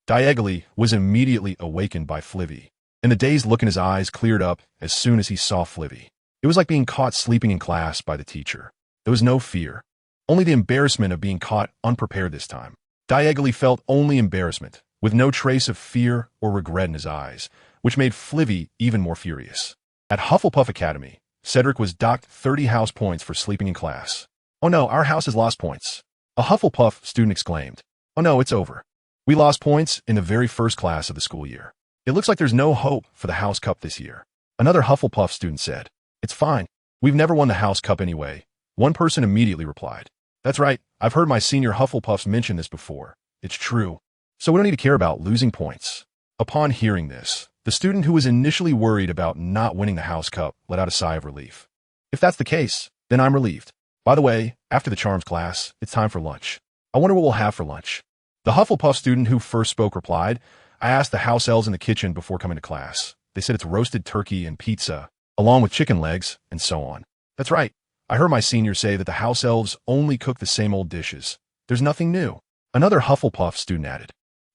Diagonally was immediately awakened by Flivvy, and the dazed look in his eyes cleared up as soon as he saw Flivvy. It was like being caught sleeping in class by the teacher. There was no fear, only the embarrassment of being caught unprepared this time. Diagonally felt only embarrassment, with no trace of fear or regret in his eyes, which made Flivvy even more furious. At Hufflepuff Academy, Cedric was docked 30 house points for sleeping in class. "Oh no, our house has lost points," a Hufflepuff student exclaimed. "Oh no, it's over. We lost points in the very first class of the school year. It looks like there's no hope for the House Cup this year," another Hufflepuff student said. "It's fine. We've never won the House Cup anyway," one person immediately replied. "That's right. I've heard my senior Hufflepuffs mention this before. It's true. So we don't need to care about losing points." Upon hearing this, the student who was initially worried about not winning the House Cup let out a sigh of relief. "If that's the case, then I'm relieved. By the way, after the Charms class, it's time for lunch. I wonder what we'll have for lunch." The Hufflepuff student who first spoke replied, "I asked the house elves in the kitchen before coming to class. They said it's roasted turkey and pizza, along with chicken legs, and so on." "That's right. I heard my seniors say that the house elves only cook the same old dishes. There's nothing new," another Hufflepuff student added.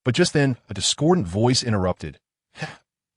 But just then, a discordant voice interrupted.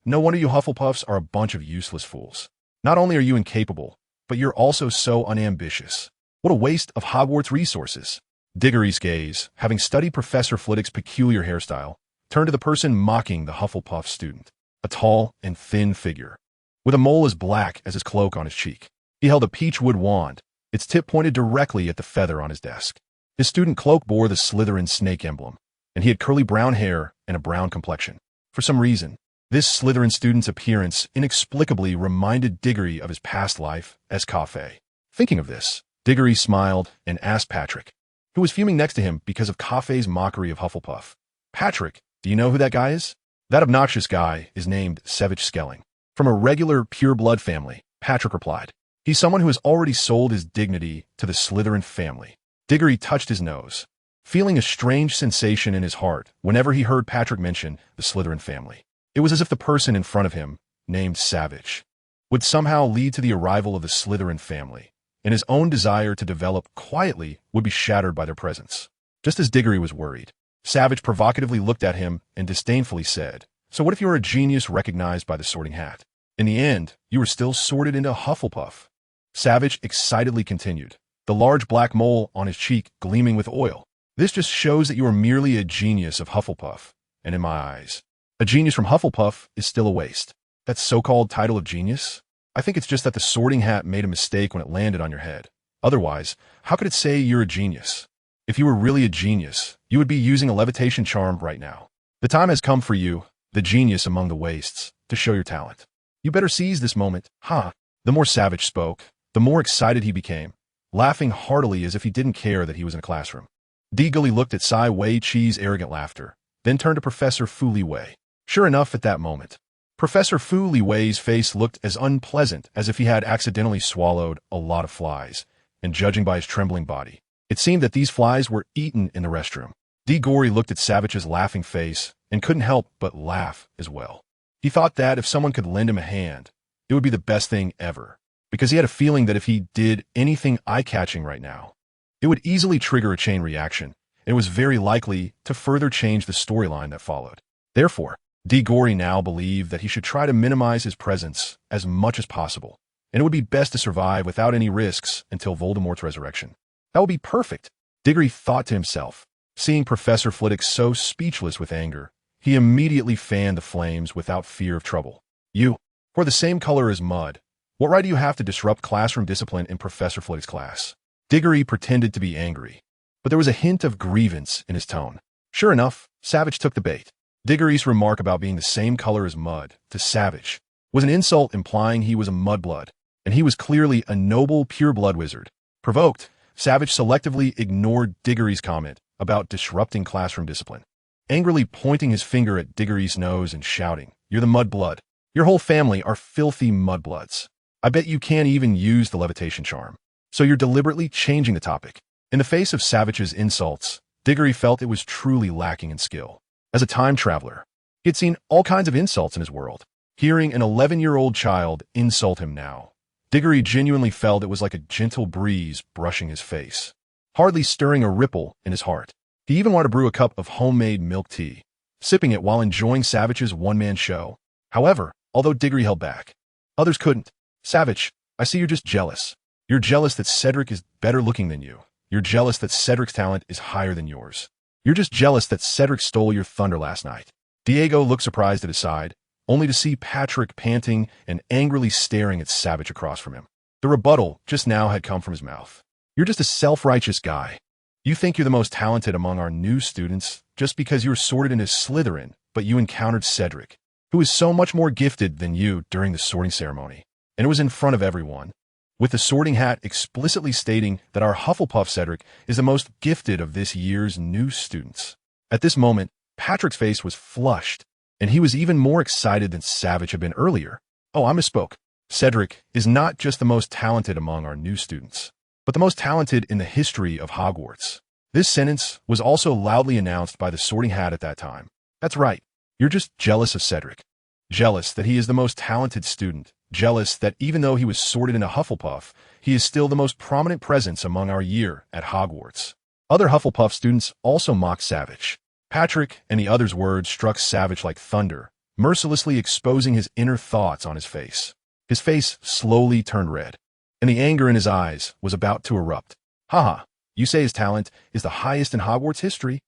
"No wonder you Hufflepuffs are a bunch of useless fools. Not only are you incapable, but you're also so unambitious. What a waste of Hogwarts resources." Diggory's gaze, having studied Professor Flitwick's peculiar hairstyle, turned to the person mocking the Hufflepuff student, a tall and thin figure, with a mole as black as his cloak on his cheek. He held a peachwood wand, its tip pointed directly at the feather on his desk. His student cloak bore the Slytherin snake emblem, and he had curly brown hair and a brown complexion. For some reason, this Slytherin student's appearance inexplicably reminded Diggory of his past life as Cafe. Thinking of this, Diggory smiled and asked Patrick, who was fuming next to him because of Cafe's mockery of Hufflepuff, "Patrick, do you know who that guy is?" "That obnoxious guy is named Savage Skelling. From a regular pure-blood family," Patrick replied. "He's someone who has already sold his dignity to the Slytherin family." Diggory touched his nose, feeling a strange sensation in his heart whenever he heard Patrick mention the Slytherin family. It was as if the person in front of him, named Savage, would somehow lead to the arrival of the Slytherin family, and his own desire to develop quietly would be shattered by their presence. Just as Diggory was worried, Savage provocatively looked at him and disdainfully said, "So what if you were a genius recognized by the Sorting Hat? In the end, you were still sorted into Hufflepuff." Savage excitedly continued, the large black mole on his cheek gleaming with oil. "This just shows that you are merely a genius of Hufflepuff, and in my eyes, a genius from Hufflepuff is still a waste. That so-called title of genius? I think it's just that the Sorting Hat made a mistake when it landed on your head. Otherwise, how could it say you're a genius? If you were really a genius, you would be using a levitation charm right now. The time has come for you, the genius among the wastes, to show your talent. You better seize this moment, huh?" The more Savage spoke, the more excited he became, laughing heartily as if he didn't care that he was in a classroom. Diggory looked at Sai Wei Chi's arrogant laughter, then turned to Professor Fu Li Wei. Sure enough, at that moment, Professor Fu Li Wei's face looked as unpleasant as if he had accidentally swallowed a lot of flies, and judging by his trembling body, it seemed that these flies were eaten in the restroom. Diggory looked at Savage's laughing face and couldn't help but laugh as well. He thought that if someone could lend him a hand, it would be the best thing ever, because he had a feeling that if he did anything eye-catching right now, it would easily trigger a chain reaction, and was very likely to further change the storyline that followed. Therefore, Diggory now believed that he should try to minimize his presence as much as possible, and it would be best to survive without any risks until Voldemort's resurrection. That would be perfect, Diggory thought to himself. Seeing Professor Flitwick so speechless with anger, he immediately fanned the flames without fear of trouble. "You, who are the same color as mud, what right do you have to disrupt classroom discipline in Professor Flitwick's class?" Diggory pretended to be angry, but there was a hint of grievance in his tone. Sure enough, Savage took the bait. Diggory's remark about being the same color as mud to Savage was an insult implying he was a mudblood, and he was clearly a noble pure-blood wizard. Provoked, Savage selectively ignored Diggory's comment about disrupting classroom discipline, angrily pointing his finger at Diggory's nose and shouting, "You're the mudblood. Your whole family are filthy mudbloods. I bet you can't even use the levitation charm. So you're deliberately changing the topic." In the face of Savage's insults, Diggory felt it was truly lacking in skill. As a time traveler, he had seen all kinds of insults in his world. Hearing an 11-year-old child insult him now, Diggory genuinely felt it was like a gentle breeze brushing his face, hardly stirring a ripple in his heart. He even wanted to brew a cup of homemade milk tea, sipping it while enjoying Savage's one-man show. However, although Diggory held back, others couldn't. Savage, I see you're just jealous. You're jealous that Cedric is better looking than you. You're jealous that Cedric's talent is higher than yours. You're just jealous that Cedric stole your thunder last night. Diego looked surprised at his side, only to see Patrick panting and angrily staring at Savage across from him. The rebuttal just now had come from his mouth. You're just a self-righteous guy. You think you're the most talented among our new students just because you were sorted into Slytherin, but you encountered Cedric, who is so much more gifted than you during the sorting ceremony. And it was in front of everyone, with the sorting hat explicitly stating that our Hufflepuff Cedric is the most gifted of this year's new students. At this moment, Patrick's face was flushed, and he was even more excited than Savage had been earlier. Oh, I misspoke. Cedric is not just the most talented among our new students, but the most talented in the history of Hogwarts. This sentence was also loudly announced by the sorting hat at that time. That's right. You're just jealous of Cedric. Jealous that he is the most talented student. Jealous that even though he was sorted into Hufflepuff, he is still the most prominent presence among our year at Hogwarts. Other Hufflepuff students also mocked Savage. Patrick and the others' words struck Savage like thunder, mercilessly exposing his inner thoughts on his face. His face slowly turned red, and the anger in his eyes was about to erupt. Haha, you say his talent is the highest in Hogwarts history?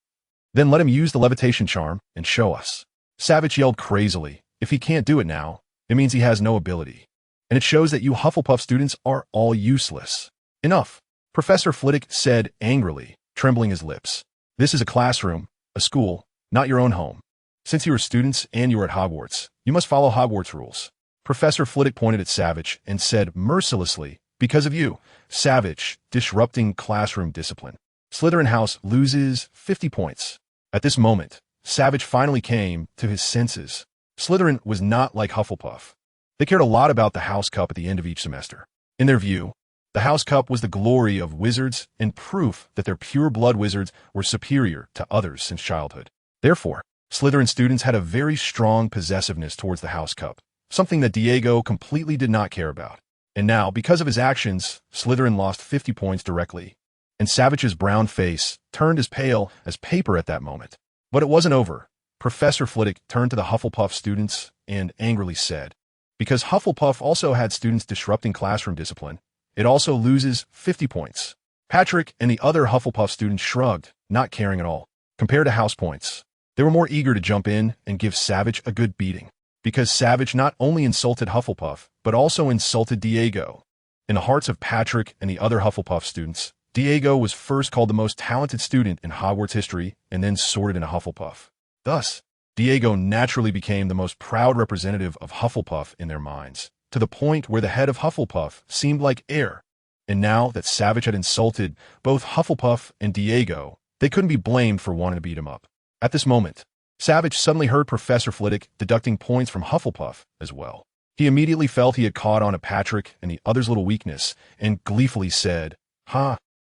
Then let him use the levitation charm and show us. Savage yelled crazily. If he can't do it now, it means he has no ability. And it shows that you Hufflepuff students are all useless. Enough, Professor Flitwick said angrily, trembling his lips. This is a classroom, a school, not your own home. Since you are students and you are at Hogwarts, you must follow Hogwarts rules. Professor Flitwick pointed at Savage and said mercilessly, because of you, Savage, disrupting classroom discipline. Slytherin House loses 50 points. At this moment, Savage finally came to his senses. Slytherin was not like Hufflepuff. They cared a lot about the House Cup at the end of each semester. In their view, the House Cup was the glory of wizards and proof that their pure-blood wizards were superior to others since childhood. Therefore, Slytherin students had a very strong possessiveness towards the House Cup, something that Diego completely did not care about. And now, because of his actions, Slytherin lost 50 points directly, and Savage's brown face turned as pale as paper at that moment. But it wasn't over. Professor Flitwick turned to the Hufflepuff students and angrily said, because Hufflepuff also had students disrupting classroom discipline, it also loses 50 points. Patrick and the other Hufflepuff students shrugged, not caring at all. Compared to house points, they were more eager to jump in and give Savage a good beating, because Savage not only insulted Hufflepuff, but also insulted Diego. In the hearts of Patrick and the other Hufflepuff students, Diego was first called the most talented student in Hogwarts history and then sorted into Hufflepuff. Thus, Diego naturally became the most proud representative of Hufflepuff in their minds, to the point where the head of Hufflepuff seemed like air. And now that Savage had insulted both Hufflepuff and Diego, they couldn't be blamed for wanting to beat him up. At this moment, Savage suddenly heard Professor Flitwick deducting points from Hufflepuff as well. He immediately felt he had caught on to Patrick and the other's little weakness, and gleefully said,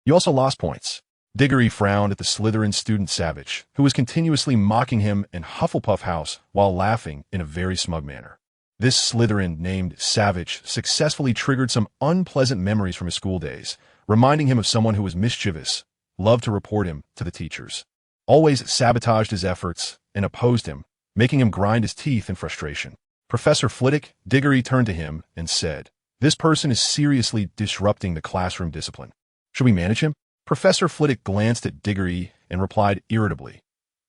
you also lost points. Diggory frowned at the Slytherin student Savage, who was continuously mocking him in Hufflepuff House while laughing in a very smug manner. This Slytherin named Savage successfully triggered some unpleasant memories from his school days, reminding him of someone who was mischievous, loved to report him to the teachers, always sabotaged his efforts, and opposed him, making him grind his teeth in frustration. Professor Flitwick, Diggory turned to him and said, this person is seriously disrupting the classroom discipline. Should we manage him? Professor Flitwick glanced at Diggory and replied irritably,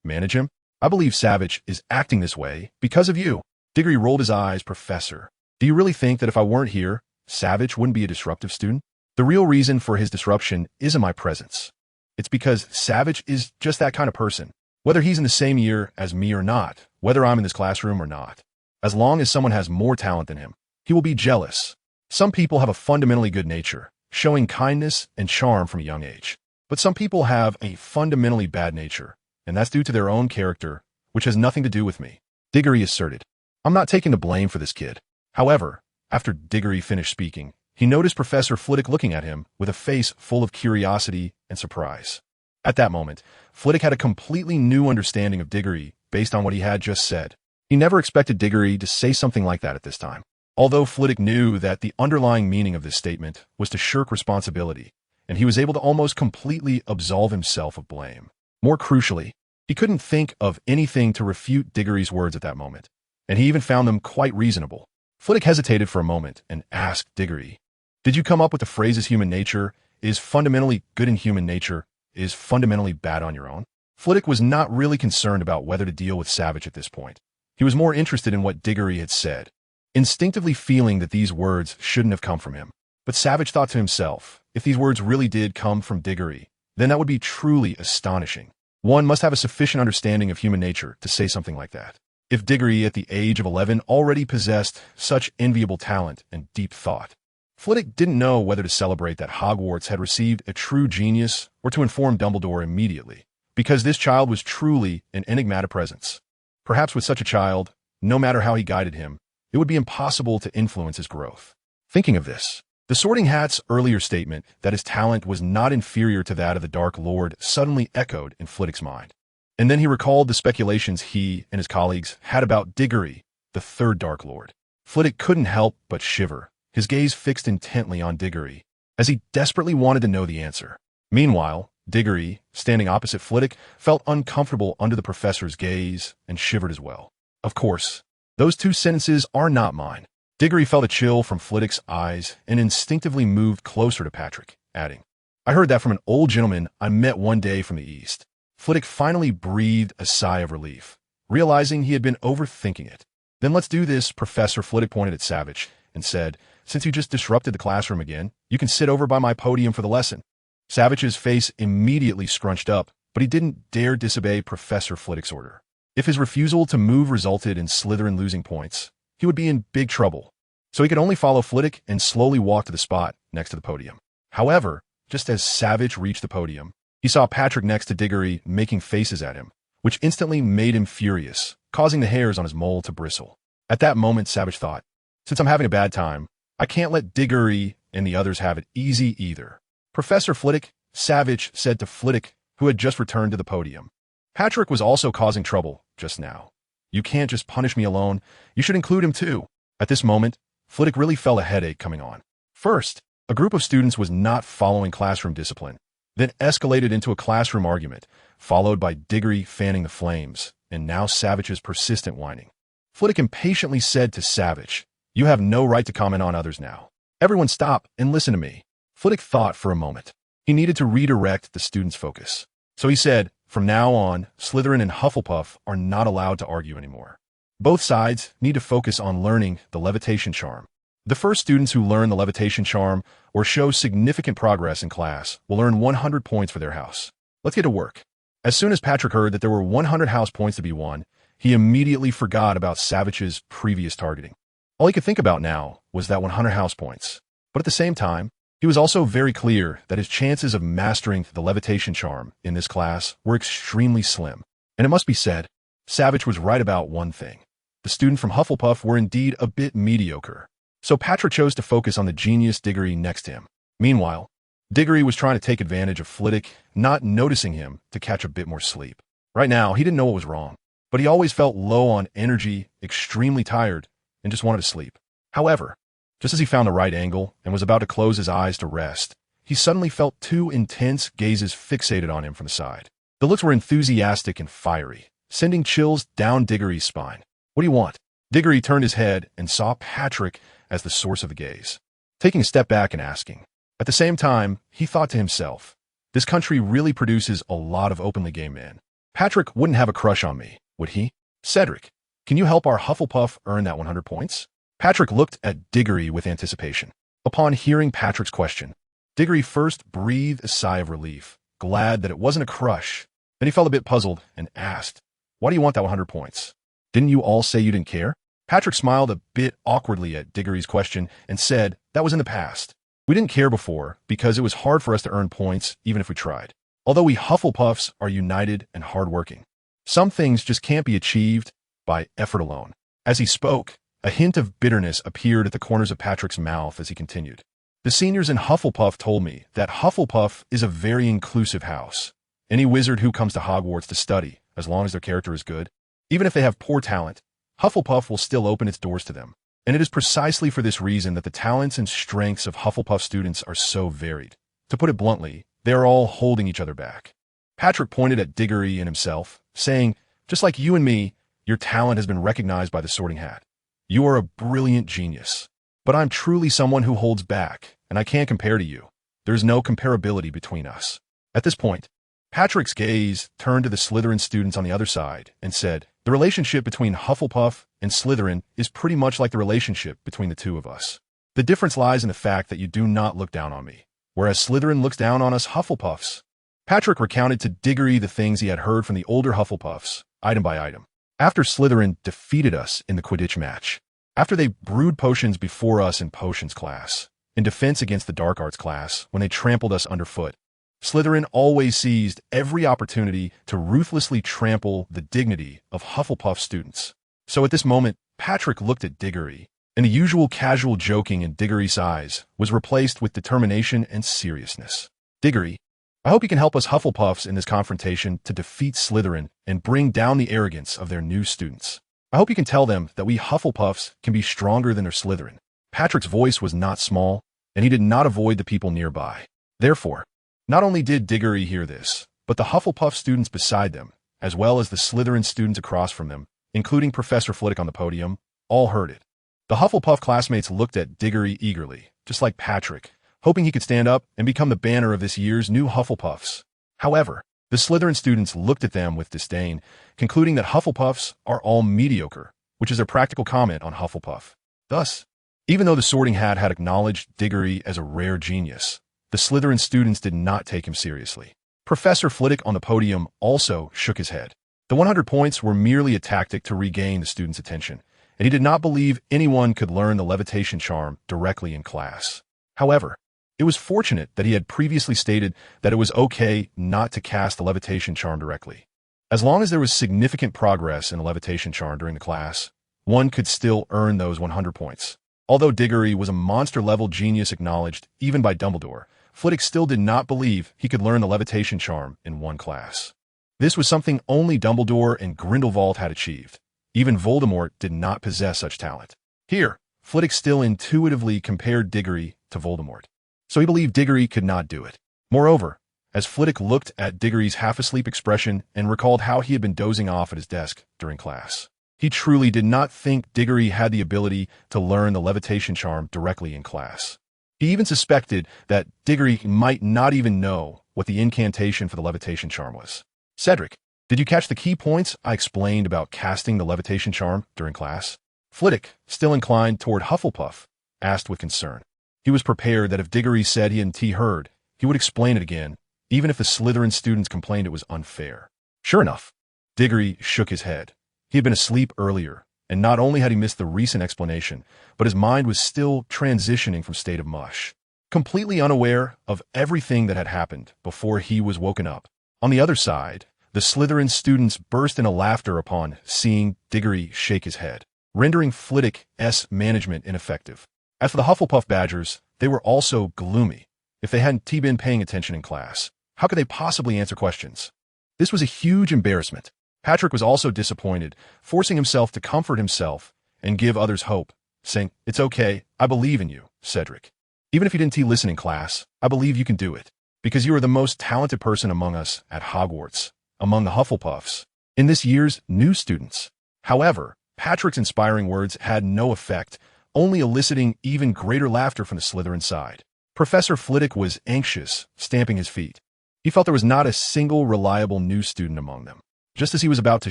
manage him? I believe Savage is acting this way because of you. Diggory rolled his eyes. Professor, do you really think that if I weren't here, Savage wouldn't be a disruptive student? The real reason for his disruption isn't my presence. It's because Savage is just that kind of person, whether he's in the same year as me or not, whether I'm in this classroom or not. As long as someone has more talent than him, he will be jealous. Some people have a fundamentally good nature, showing kindness and charm from a young age. But some people have a fundamentally bad nature, and that's due to their own character, which has nothing to do with me. Diggory asserted, I'm not taking the blame for this kid. However, after Diggory finished speaking, he noticed Professor Flitwick looking at him with a face full of curiosity and surprise. At that moment, Flitwick had a completely new understanding of Diggory based on what he had just said. He never expected Diggory to say something like that at this time. Although Flitwick knew that the underlying meaning of this statement was to shirk responsibility, and he was able to almost completely absolve himself of blame. More crucially, he couldn't think of anything to refute Diggory's words at that moment, and he even found them quite reasonable. Flitwick hesitated for a moment and asked Diggory, "Did you come up with the phrases human nature is fundamentally good and human nature is fundamentally bad on your own?" Flitwick was not really concerned about whether to deal with SAVAGE at this point. He was more interested in what Diggory had said, instinctively feeling that these words shouldn't have come from him. But SAVAGE thought to himself, if these words really did come from Diggory, then that would be truly astonishing. One must have a sufficient understanding of human nature to say something like that. If Diggory at the age of 11 already possessed such enviable talent and deep thought, Flitwick didn't know whether to celebrate that Hogwarts had received a true genius or to inform Dumbledore immediately, because this child was truly an enigmatic presence. Perhaps with such a child, no matter how he guided him, it would be impossible to influence his growth. Thinking of this, the Sorting Hat's earlier statement that his talent was not inferior to that of the Dark Lord suddenly echoed in Flitwick's mind. And then he recalled the speculations he and his colleagues had about Diggory, the third Dark Lord. Flitwick couldn't help but shiver, his gaze fixed intently on Diggory, as he desperately wanted to know the answer. Meanwhile, Diggory, standing opposite Flitwick, felt uncomfortable under the professor's gaze and shivered as well. Of course, those two sentences are not mine. Diggory felt a chill from Flitwick's eyes and instinctively moved closer to Patrick, adding, "I heard that from an old gentleman I met one day from the East." Flitwick finally breathed a sigh of relief, realizing he had been overthinking it. "Then let's do this, Professor." Flitwick pointed at SAVAGE and said, "Since you just disrupted the classroom again, you can sit over by my podium for the lesson." SAVAGE's face immediately scrunched up, but he didn't dare disobey Professor Flitwick's order. If his refusal to move resulted in Slytherin losing points, he would be in big trouble. So he could only follow Flitwick and slowly walk to the spot next to the podium. However, just as SAVAGE reached the podium, he saw Patrick next to Diggory making faces at him, which instantly made him furious, causing the hairs on his mole to bristle. At that moment, SAVAGE thought, "Since I'm having a bad time, I can't let Diggory and the others have it easy either." "Professor Flitwick," SAVAGE said to Flitwick, who had just returned to the podium. "Patrick was also causing trouble just now. You can't just punish me alone. You should include him too." At this moment, Flitwick really felt a headache coming on. First, a group of students was not following classroom discipline, then escalated into a classroom argument, followed by Diggory fanning the flames, and now SAVAGE's persistent whining. Flitwick impatiently said to SAVAGE, "You have no right to comment on others now. Everyone stop and listen to me." Flitwick thought for a moment. He needed to redirect the students' focus. So he said, "From now on, Slytherin and Hufflepuff are not allowed to argue anymore. Both sides need to focus on learning the levitation charm. The first students who learn the levitation charm or show significant progress in class will earn 100 points for their house. Let's get to work." As soon as Patrick heard that there were 100 house points to be won, he immediately forgot about SAVAGE's previous targeting. All he could think about now was that 100 house points. But at the same time, he was also very clear that his chances of mastering the levitation charm in this class were extremely slim. And it must be said, SAVAGE was right about one thing. The students from Hufflepuff were indeed a bit mediocre. So Patrick chose to focus on the genius Diggory next to him. Meanwhile, Diggory was trying to take advantage of Flitwick not noticing him to catch a bit more sleep. Right now, he didn't know what was wrong, but he always felt low on energy, extremely tired, and just wanted to sleep. However, just as he found the right angle and was about to close his eyes to rest, he suddenly felt two intense gazes fixated on him from the side. The looks were enthusiastic and fiery, sending chills down Diggory's spine. "What do you want?" Diggory turned his head and saw Patrick as the source of the gaze, taking a step back and asking. At the same time, he thought to himself, this country really produces a lot of openly gay men. Patrick wouldn't have a crush on me, would he? "Cedric, can you help our Hufflepuff earn that 100 points? Patrick looked at Diggory with anticipation. Upon hearing Patrick's question, Diggory first breathed a sigh of relief, glad that it wasn't a crush. Then he felt a bit puzzled and asked, "Why do you want that 100 points? Didn't you all say you didn't care?" Patrick smiled a bit awkwardly at Diggory's question and said, "That was in the past. We didn't care before because it was hard for us to earn points even if we tried. Although we Hufflepuffs are united and hardworking. Some things just can't be achieved by effort alone." As he spoke, a hint of bitterness appeared at the corners of Patrick's mouth as he continued. "The seniors in Hufflepuff told me that Hufflepuff is a very inclusive house. Any wizard who comes to Hogwarts to study, as long as their character is good, even if they have poor talent, Hufflepuff will still open its doors to them. And it is precisely for this reason that the talents and strengths of Hufflepuff students are so varied. To put it bluntly, they are all holding each other back. Patrick pointed at Diggory and himself, saying, "Just like you and me, your talent has been recognized by the Sorting Hat. You are a brilliant genius. But I'm truly someone who holds back, and I can't compare to you. There's no comparability between us." At this point, Patrick's gaze turned to the Slytherin students on the other side and said, "The relationship between Hufflepuff and Slytherin is pretty much like the relationship between the two of us. The difference lies in the fact that you do not look down on me, whereas Slytherin looks down on us Hufflepuffs." Patrick recounted to Diggory the things he had heard from the older Hufflepuffs, item by item. After Slytherin defeated us in the Quidditch match, after they brewed potions before us in potions class, in defense against the dark arts class when they trampled us underfoot, Slytherin always seized every opportunity to ruthlessly trample the dignity of Hufflepuff students. So at this moment, Patrick looked at Diggory, and the usual casual joking in Diggory's eyes was replaced with determination and seriousness. "Diggory, I hope you can help us Hufflepuffs in this confrontation to defeat Slytherin and bring down the arrogance of their new students. I hope you can tell them that we Hufflepuffs can be stronger than their Slytherin." Patrick's voice was not small, and he did not avoid the people nearby. Therefore, not only did Diggory hear this, but the Hufflepuff students beside them, as well as the Slytherin students across from them, including Professor Flitwick on the podium, all heard it. The Hufflepuff classmates looked at Diggory eagerly, just like Patrick, hoping he could stand up and become the banner of this year's new Hufflepuffs. However, the Slytherin students looked at them with disdain, concluding that Hufflepuffs are all mediocre, which is their practical comment on Hufflepuff. Thus, even though the Sorting Hat had acknowledged Diggory as a rare genius, the Slytherin students did not take him seriously. Professor Flitwick on the podium also shook his head. The 100 points were merely a tactic to regain the students' attention, and he did not believe anyone could learn the levitation charm directly in class. However, it was fortunate that he had previously stated that it was okay not to cast the levitation charm directly. As long as there was significant progress in the levitation charm during the class, one could still earn those 100 points. Although Diggory was a monster-level genius acknowledged even by Dumbledore, Flitwick still did not believe he could learn the levitation charm in one class. This was something only Dumbledore and Grindelwald had achieved. Even Voldemort did not possess such talent. Here, Flitwick still intuitively compared Diggory to Voldemort, so he believed Diggory could not do it. Moreover, as Flitwick looked at Diggory's half-asleep expression and recalled how he had been dozing off at his desk during class, he truly did not think Diggory had the ability to learn the levitation charm directly in class. He even suspected that Diggory might not even know what the incantation for the levitation charm was. "Cedric, did you catch the key points I explained about casting the levitation charm during class?" Flitwick, still inclined toward Hufflepuff, asked with concern. He was prepared that if Diggory said he hadn't heard, he would explain it again, even if the Slytherin students complained it was unfair. Sure enough, Diggory shook his head. He had been asleep earlier, and not only had he missed the recent explanation, but his mind was still transitioning from state of mush, completely unaware of everything that had happened before he was woken up. On the other side, the Slytherin students burst into laughter upon seeing Diggory shake his head, rendering Flitwick's management ineffective. As for the Hufflepuff Badgers, they were also gloomy. If they hadn't been paying attention in class, how could they possibly answer questions? This was a huge embarrassment. Patrick was also disappointed, forcing himself to comfort himself and give others hope, saying, "It's okay, I believe in you, Cedric. Even if you didn't listen in class, I believe you can do it, because you are the most talented person among us at Hogwarts, among the Hufflepuffs, in this year's new students." However, Patrick's inspiring words had no effect, only eliciting even greater laughter from the Slytherin side. Professor Flitwick was anxious, stamping his feet. He felt there was not a single reliable new student among them. Just as he was about to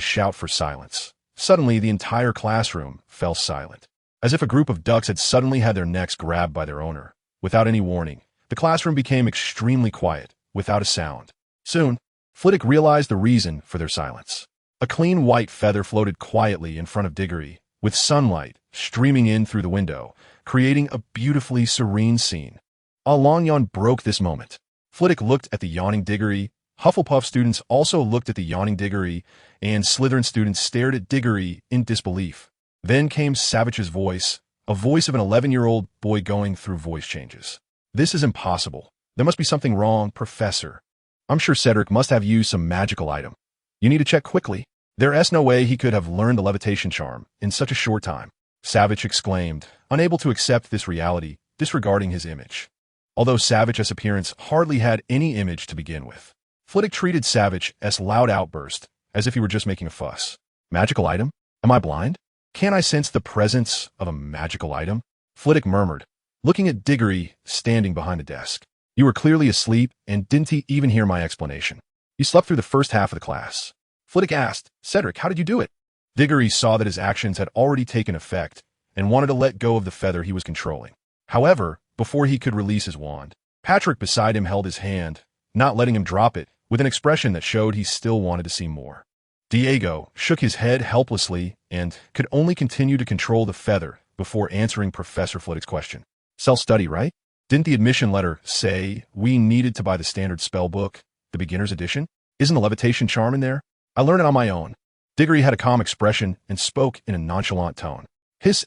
shout for silence, suddenly the entire classroom fell silent, as if a group of ducks had suddenly had their necks grabbed by their owner. Without any warning, the classroom became extremely quiet, without a sound. Soon, Flitwick realized the reason for their silence. A clean white feather floated quietly in front of Diggory, with sunlight streaming in through the window, creating a beautifully serene scene. A long yawn broke this moment. Flitwick looked at the yawning Diggory. Hufflepuff students also looked at the yawning Diggory, and Slytherin students stared at Diggory in disbelief. Then came Savage's voice, a voice of an 11-year-old boy going through voice changes. "This is impossible. There must be something wrong, Professor. I'm sure Cedric must have used some magical item. You need to check quickly." There's no way he could have learned the levitation charm in such a short time, Savage exclaimed, unable to accept this reality, disregarding his image. Although Savage's appearance hardly had any image to begin with, Flitwick treated Savage's loud outburst as if he were just making a fuss. Magical item? Am I blind? Can't I sense the presence of a magical item? Flitwick murmured, looking at Diggory standing behind a desk. You were clearly asleep and didn't even hear my explanation. You slept through the first half of the class. Flitwick asked, Cedric, how did you do it? Diggory saw that his actions had already taken effect and wanted to let go of the feather he was controlling. However, before he could release his wand, Patrick beside him held his hand, not letting him drop it, with an expression that showed he still wanted to see more. Diego shook his head helplessly and could only continue to control the feather before answering Professor Flitwick's question. Self-study, right? Didn't the admission letter say we needed to buy the standard spell book, the beginner's edition? Isn't the levitation charm in there? I learned it on my own. Diggory had a calm expression and spoke in a nonchalant tone.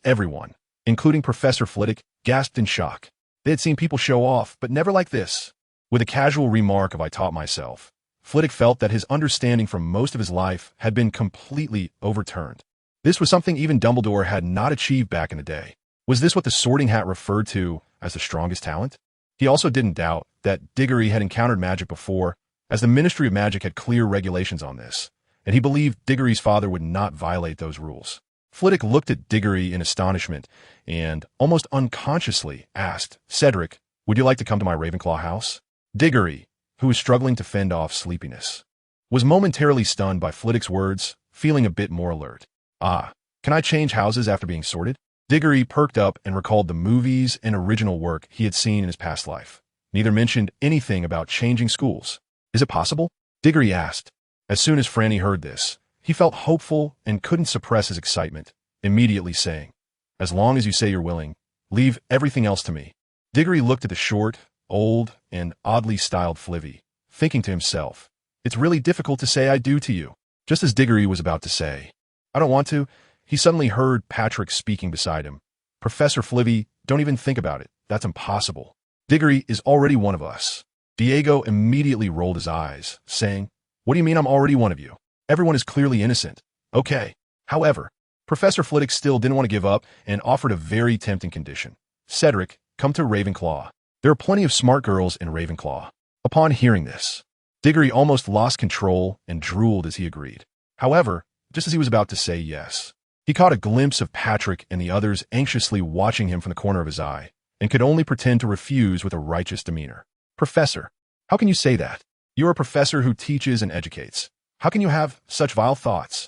Everyone, including Professor Flitwick, gasped in shock. They had seen people show off, but never like this. With a casual remark of I taught myself, Flitwick felt that his understanding from most of his life had been completely overturned. This was something even Dumbledore had not achieved back in the day. Was this what the Sorting Hat referred to as the strongest talent? He also didn't doubt that Diggory had encountered magic before, as the Ministry of Magic had clear regulations on this, and he believed Diggory's father would not violate those rules. Flitwick looked at Diggory in astonishment and, almost unconsciously, asked, Cedric, would you like to come to my Ravenclaw house? Diggory, who was struggling to fend off sleepiness, was momentarily stunned by Flitwick's words, feeling a bit more alert. Ah, can I change houses after being sorted? Diggory perked up and recalled the movies and original work he had seen in his past life. Neither mentioned anything about changing schools. Is it possible? Diggory asked. As soon as Franny heard this, he felt hopeful and couldn't suppress his excitement, immediately saying, As long as you say you're willing, leave everything else to me. Diggory looked at the short, old, and oddly styled Flivvy, thinking to himself, It's really difficult to say I do to you. Just as Diggory was about to say, I don't want to, he suddenly heard Patrick speaking beside him. Professor Flivvy, don't even think about it. That's impossible. Diggory is already one of us. Diego immediately rolled his eyes, saying, What do you mean I'm already one of you? Everyone is clearly innocent. Okay. However, Professor Flitwick still didn't want to give up and offered a very tempting condition. Cedric, come to Ravenclaw. There are plenty of smart girls in Ravenclaw. Upon hearing this, Diggory almost lost control and drooled as he agreed. However, just as he was about to say yes, he caught a glimpse of Patrick and the others anxiously watching him from the corner of his eye, and could only pretend to refuse with a righteous demeanor. Professor, how can you say that? You are a professor who teaches and educates. How can you have such vile thoughts?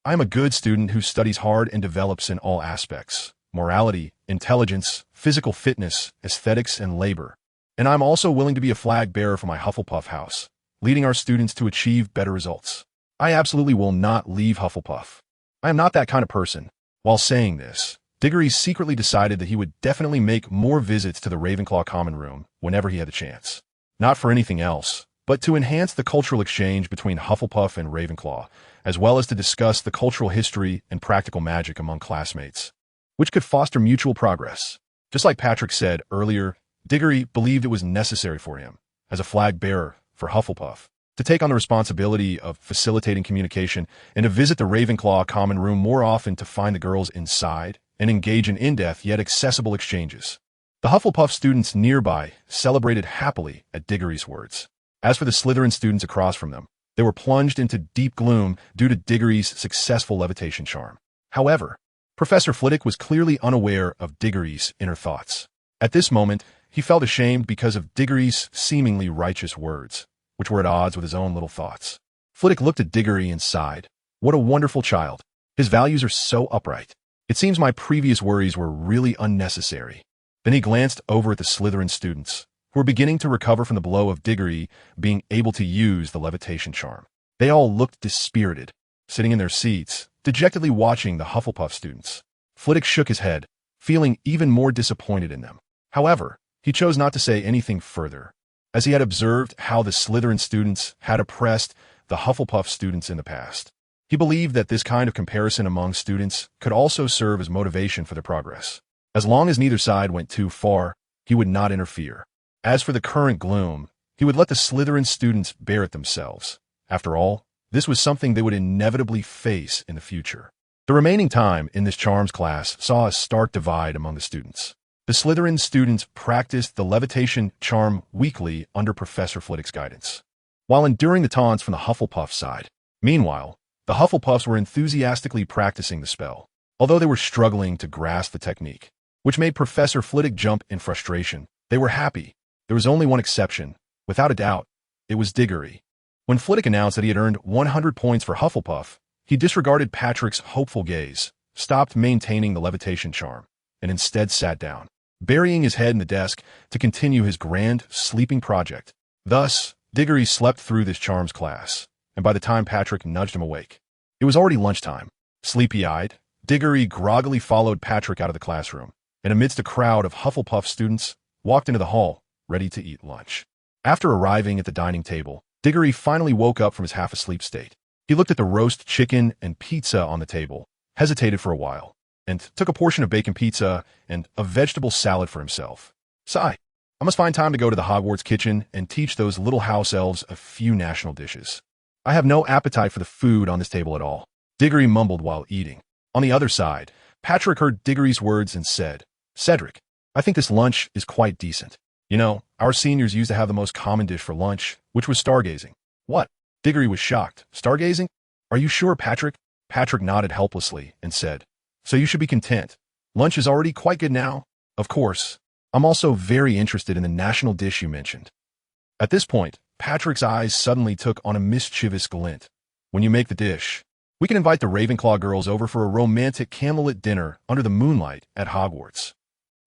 I am a good student who studies hard and develops in all aspects: morality, intelligence, physical fitness, aesthetics, and labor. And I'm also willing to be a flag bearer for my Hufflepuff house, leading our students to achieve better results. I absolutely will not leave Hufflepuff. I am not that kind of person. While saying this, Diggory secretly decided that he would definitely make more visits to the Ravenclaw common room whenever he had a chance. Not for anything else, but to enhance the cultural exchange between Hufflepuff and Ravenclaw, as well as to discuss the cultural history and practical magic among classmates, which could foster mutual progress. Just like Patrick said earlier, Diggory believed it was necessary for him, as a flag bearer for Hufflepuff, to take on the responsibility of facilitating communication and to visit the Ravenclaw common room more often to find the girls inside and engage in in-depth yet accessible exchanges. The Hufflepuff students nearby celebrated happily at Diggory's words. As for the Slytherin students across from them, they were plunged into deep gloom due to Diggory's successful levitation charm. However, Professor Flitwick was clearly unaware of Diggory's inner thoughts. At this moment, he felt ashamed because of Diggory's seemingly righteous words, which were at odds with his own little thoughts. Flitwick looked at Diggory and sighed. What a wonderful child. His values are so upright. It seems my previous worries were really unnecessary. Then he glanced over at the Slytherin students, who were beginning to recover from the blow of Diggory being able to use the levitation charm. They all looked dispirited, sitting in their seats, dejectedly watching the Hufflepuff students. Flitwick shook his head, feeling even more disappointed in them. However, he chose not to say anything further, as he had observed how the Slytherin students had oppressed the Hufflepuff students in the past. He believed that this kind of comparison among students could also serve as motivation for their progress. As long as neither side went too far, he would not interfere. As for the current gloom, he would let the Slytherin students bear it themselves. After all, This was something they would inevitably face in the future. The remaining time in this charms class saw a stark divide among the students. The Slytherin students practiced the levitation charm weekly under Professor Flitwick's guidance, while enduring the taunts from the Hufflepuff side. Meanwhile, the Hufflepuffs were enthusiastically practicing the spell, although they were struggling to grasp the technique, which made Professor Flitwick jump in frustration. They were happy. There was only one exception. Without a doubt, it was Diggory. When Flitwick announced that he had earned 100 points for Hufflepuff, he disregarded Patrick's hopeful gaze, stopped maintaining the levitation charm, and instead sat down, burying his head in the desk to continue his grand sleeping project. Thus, Diggory slept through this charms class, and by the time Patrick nudged him awake, it was already lunchtime. Sleepy-eyed, Diggory groggily followed Patrick out of the classroom, and amidst a crowd of Hufflepuff students, walked into the hall, ready to eat lunch. After arriving at the dining table, Diggory finally woke up from his half-asleep state. He looked at the roast chicken and pizza on the table, hesitated for a while, and took a portion of bacon pizza and a vegetable salad for himself. Sigh. I must find time to go to the Hogwarts kitchen and teach those little house elves a few national dishes. I have no appetite for the food on this table at all, Diggory mumbled while eating. On the other side, Patrick heard Diggory's words and said, "Cedric, I think this lunch is quite decent. You know, our seniors used to have the most common dish for lunch, which was stargazing." "What?" Diggory was shocked. "Stargazing? Are you sure, Patrick?" Patrick nodded helplessly and said, "So you should be content. Lunch is already quite good now. Of course, I'm also very interested in the national dish you mentioned." At this point, Patrick's eyes suddenly took on a mischievous glint. "When you make the dish, we can invite the Ravenclaw girls over for a romantic candlelit dinner under the moonlight at Hogwarts."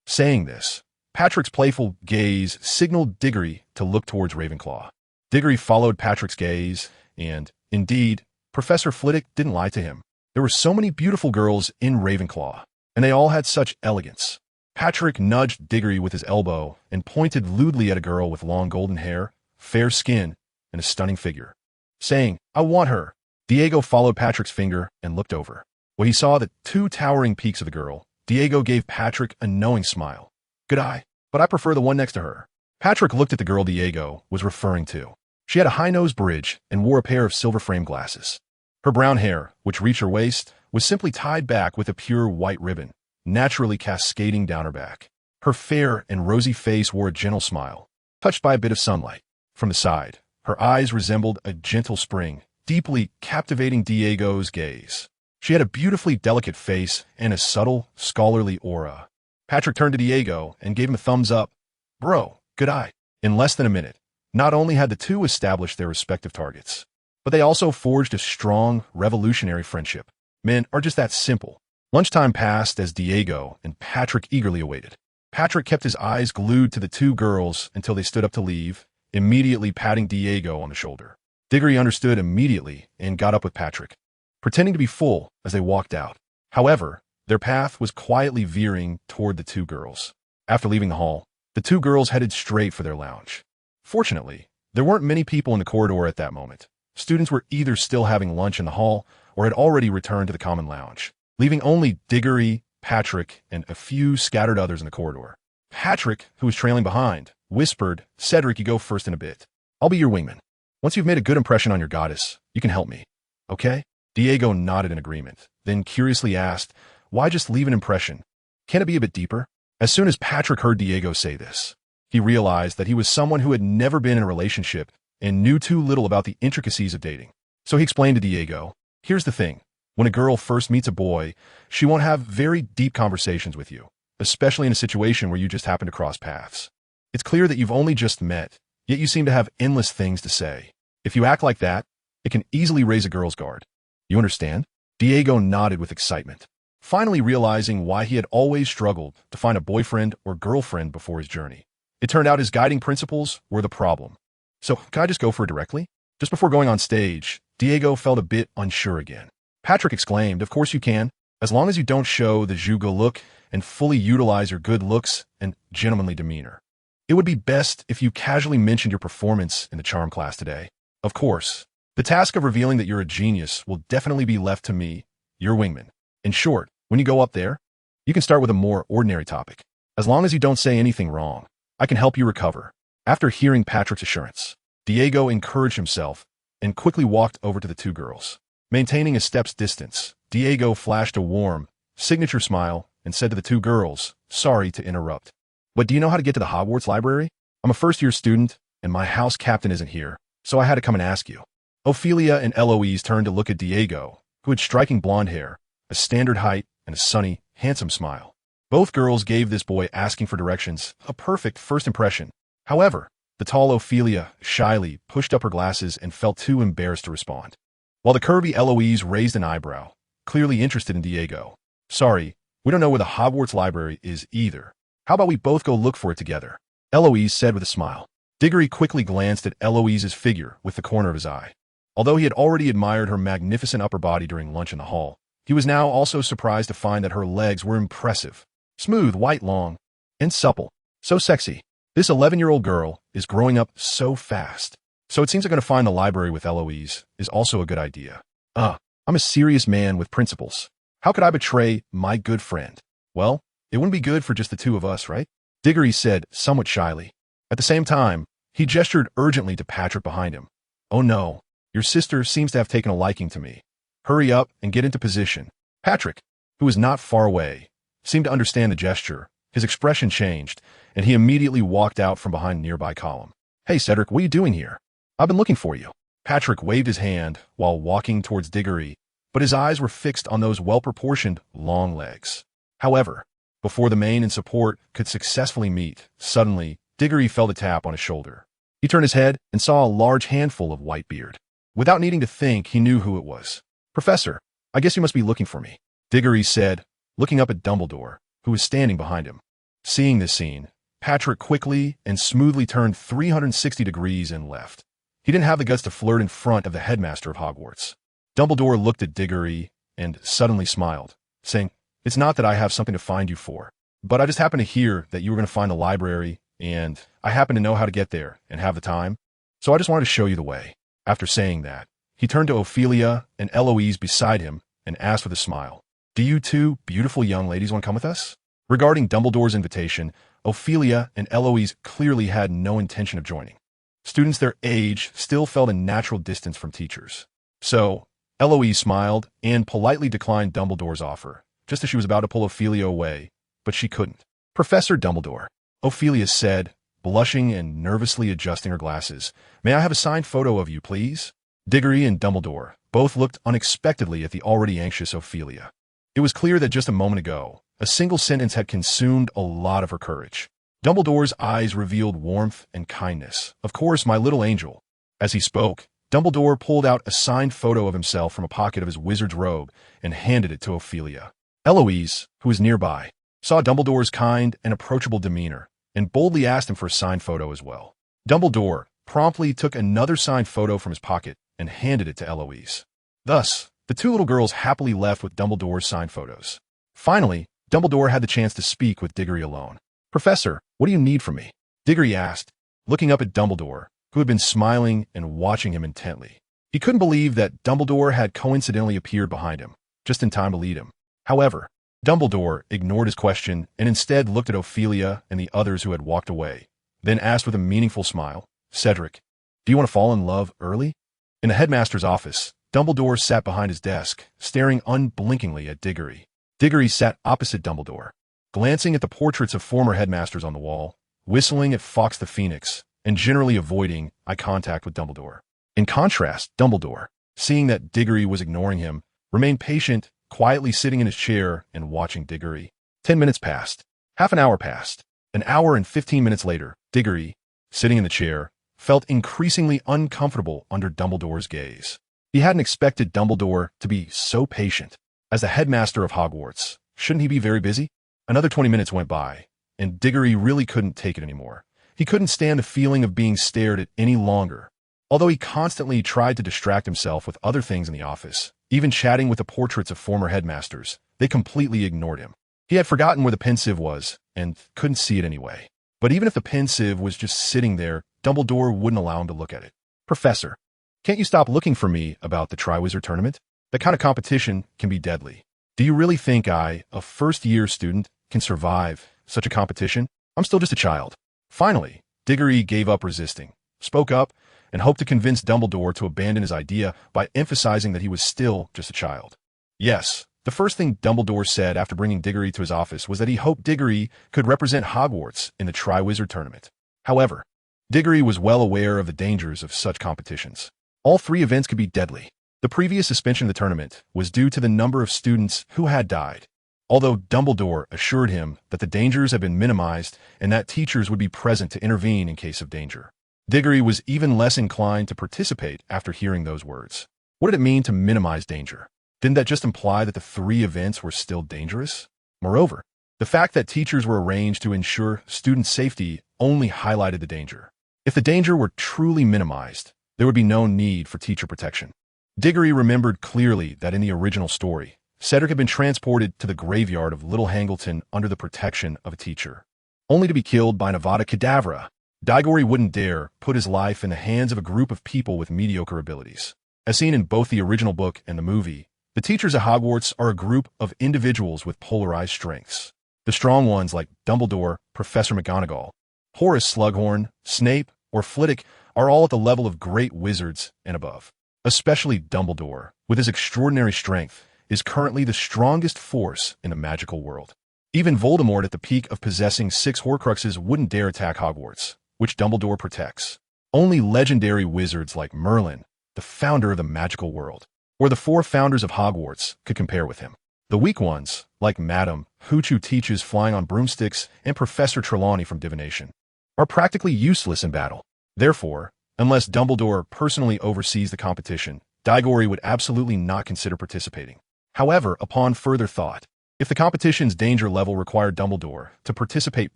Saying this, Patrick's playful gaze signaled Diggory to look towards Ravenclaw. Diggory followed Patrick's gaze, and, indeed, Professor Flitwick didn't lie to him. There were so many beautiful girls in Ravenclaw, and they all had such elegance. Patrick nudged Diggory with his elbow and pointed lewdly at a girl with long golden hair, fair skin, and a stunning figure, saying, "I want her." Diego followed Patrick's finger and looked over. When he saw the two towering peaks of the girl, Diego gave Patrick a knowing smile. "Good eye, but I prefer the one next to her." Patrick looked at the girl Diego was referring to. She had a high-nosed bridge and wore a pair of silver-framed glasses. Her brown hair, which reached her waist, was simply tied back with a pure white ribbon, naturally cascading down her back. Her fair and rosy face wore a gentle smile, touched by a bit of sunlight. From the side, her eyes resembled a gentle spring, deeply captivating Diego's gaze. She had a beautifully delicate face and a subtle, scholarly aura. Patrick turned to Diego and gave him a thumbs up. "Bro, good eye." In less than a minute, not only had the two established their respective targets, but they also forged a strong, revolutionary friendship. Men are just that simple. Lunchtime passed as Diego and Patrick eagerly awaited. Patrick kept his eyes glued to the two girls until they stood up to leave, immediately patting Diego on the shoulder. Diggory understood immediately and got up with Patrick, pretending to be full as they walked out. However, their path was quietly veering toward the two girls. After leaving the hall, the two girls headed straight for their lounge. Fortunately, there weren't many people in the corridor at that moment. Students were either still having lunch in the hall or had already returned to the common lounge, leaving only Diggory, Patrick, and a few scattered others in the corridor. Patrick, who was trailing behind, whispered, "Cedric, you go first in a bit. I'll be your wingman. Once you've made a good impression on your goddess, you can help me. Okay?" Diego nodded in agreement, then curiously asked, "Why just leave an impression? Can it be a bit deeper?" As soon as Patrick heard Diego say this, he realized that he was someone who had never been in a relationship and knew too little about the intricacies of dating. So he explained to Diego, "Here's the thing. When a girl first meets a boy, she won't have very deep conversations with you, especially in a situation where you just happen to cross paths. It's clear that you've only just met, yet you seem to have endless things to say. If you act like that, it can easily raise a girl's guard. You understand?" Diego nodded with excitement, finally realizing why he had always struggled to find a boyfriend or girlfriend before his journey. It turned out his guiding principles were the problem. "So, can I just go for it directly?" Just before going on stage, Diego felt a bit unsure again. Patrick exclaimed, "Of course you can, as long as you don't show the Juga look and fully utilize your good looks and gentlemanly demeanor. It would be best if you casually mentioned your performance in the charm class today. Of course, the task of revealing that you're a genius will definitely be left to me, your wingman. In short, when you go up there, you can start with a more ordinary topic. As long as you don't say anything wrong, I can help you recover." After hearing Patrick's assurance, Diego encouraged himself and quickly walked over to the two girls. Maintaining a step's distance, Diego flashed a warm, signature smile and said to the two girls, "Sorry to interrupt. But do you know how to get to the Hogwarts library? I'm a first-year student, and my house captain isn't here, so I had to come and ask you." Ophelia and Eloise turned to look at Diego, who had striking blonde hair, a standard height, and a sunny, handsome smile. Both girls gave this boy asking for directions a perfect first impression. However, the tall Ophelia shyly pushed up her glasses and felt too embarrassed to respond, while the curvy Eloise raised an eyebrow, clearly interested in Diego. "Sorry, we don't know where the Hogwarts library is either. How about we both go look for it together?" Eloise said with a smile. Diggory quickly glanced at Eloise's figure with the corner of his eye. Although he had already admired her magnificent upper body during lunch in the hall, he was now also surprised to find that her legs were impressive. Smooth, white, long, and supple. So sexy. This 11-year-old girl is growing up so fast. So it seems like going to find the library with Eloise is also a good idea. I'm a serious man with principles. How could I betray my good friend? Well, it wouldn't be good for just the two of us, right? Diggory said somewhat shyly. At the same time, he gestured urgently to Patrick behind him. "Oh no, your sister seems to have taken a liking to me. Hurry up and get into position." Patrick, who was not far away, seemed to understand the gesture. His expression changed, and he immediately walked out from behind a nearby column. "Hey, Cedric, what are you doing here? I've been looking for you." Patrick waved his hand while walking towards Diggory, but his eyes were fixed on those well-proportioned, long legs. However, before the mane and support could successfully meet, suddenly, Diggory felt a tap on his shoulder. He turned his head and saw a large handful of white beard. Without needing to think, he knew who it was. "Professor, I guess you must be looking for me," Diggory said, looking up at Dumbledore, who was standing behind him. Seeing this scene, Patrick quickly and smoothly turned 360 degrees and left. He didn't have the guts to flirt in front of the headmaster of Hogwarts. Dumbledore looked at Diggory and suddenly smiled, saying, "It's not that I have something to find you for, but I just happened to hear that you were going to find the library, and I happen to know how to get there and have the time, so I just wanted to show you the way." After saying that, he turned to Ophelia and Eloise beside him and asked with a smile, "Do you two beautiful young ladies want to come with us?" Regarding Dumbledore's invitation, Ophelia and Eloise clearly had no intention of joining. Students their age still felt a natural distance from teachers. So, Eloise smiled and politely declined Dumbledore's offer, just as she was about to pull Ophelia away, but she couldn't. "Professor Dumbledore," Ophelia said, blushing and nervously adjusting her glasses, "may I have a signed photo of you, please?" Diggory and Dumbledore both looked unexpectedly at the already anxious Ophelia. It was clear that just a moment ago, a single sentence had consumed a lot of her courage. Dumbledore's eyes revealed warmth and kindness. "Of course, my little angel." As he spoke, Dumbledore pulled out a signed photo of himself from a pocket of his wizard's robe and handed it to Ophelia. Eloise, who was nearby, saw Dumbledore's kind and approachable demeanor and boldly asked him for a signed photo as well. Dumbledore promptly took another signed photo from his pocket and handed it to Eloise. Thus, the two little girls happily left with Dumbledore's signed photos. Finally, Dumbledore had the chance to speak with Diggory alone. "Professor, what do you need from me?" Diggory asked, looking up at Dumbledore, who had been smiling and watching him intently. He couldn't believe that Dumbledore had coincidentally appeared behind him, just in time to lead him. However, Dumbledore ignored his question and instead looked at Ophelia and the others who had walked away, then asked with a meaningful smile, "Cedric, do you want to fall in love early?" In the headmaster's office, Dumbledore sat behind his desk, staring unblinkingly at Diggory. Diggory sat opposite Dumbledore, glancing at the portraits of former headmasters on the wall, whistling at Fawkes the Phoenix, and generally avoiding eye contact with Dumbledore. In contrast, Dumbledore, seeing that Diggory was ignoring him, remained patient, quietly sitting in his chair and watching Diggory. 10 minutes passed. Half an hour passed. An hour and 15 minutes later, Diggory, sitting in the chair, felt increasingly uncomfortable under Dumbledore's gaze. He hadn't expected Dumbledore to be so patient. As the headmaster of Hogwarts, shouldn't he be very busy? Another 20 minutes went by, and Diggory really couldn't take it anymore. He couldn't stand the feeling of being stared at any longer. Although he constantly tried to distract himself with other things in the office, even chatting with the portraits of former headmasters, they completely ignored him. He had forgotten where the pensieve was, and couldn't see it anyway. But even if the pensieve was just sitting there, Dumbledore wouldn't allow him to look at it. "Professor, can't you stop looking for me about the Triwizard Tournament? That kind of competition can be deadly. Do you really think I, a first-year student, can survive such a competition? I'm still just a child." Finally, Diggory gave up resisting, spoke up, and hoped to convince Dumbledore to abandon his idea by emphasizing that he was still just a child. Yes, the first thing Dumbledore said after bringing Diggory to his office was that he hoped Diggory could represent Hogwarts in the Triwizard Tournament. However, Diggory was well aware of the dangers of such competitions. All three events could be deadly. The previous suspension of the tournament was due to the number of students who had died, although Dumbledore assured him that the dangers had been minimized and that teachers would be present to intervene in case of danger. Diggory was even less inclined to participate after hearing those words. What did it mean to minimize danger? Didn't that just imply that the three events were still dangerous? Moreover, the fact that teachers were arranged to ensure student safety only highlighted the danger. If the danger were truly minimized, there would be no need for teacher protection. Diggory remembered clearly that in the original story, Cedric had been transported to the graveyard of Little Hangleton under the protection of a teacher, only to be killed by an Avada Kedavra. Diggory wouldn't dare put his life in the hands of a group of people with mediocre abilities. As seen in both the original book and the movie, the teachers at Hogwarts are a group of individuals with polarized strengths. The strong ones like Dumbledore, Professor McGonagall, Horace Slughorn, Snape, or Flitwick are all at the level of great wizards and above. Especially Dumbledore, with his extraordinary strength, is currently the strongest force in the magical world. Even Voldemort at the peak of possessing 6 Horcruxes wouldn't dare attack Hogwarts, which Dumbledore protects. Only legendary wizards like Merlin, the founder of the magical world, or the 4 founders of Hogwarts, could compare with him. The weak ones, like Madame Hooch who teaches flying on broomsticks and Professor Trelawney from divination, are practically useless in battle. Therefore, unless Dumbledore personally oversees the competition, Diggory would absolutely not consider participating. However, upon further thought, if the competition's danger level required Dumbledore to participate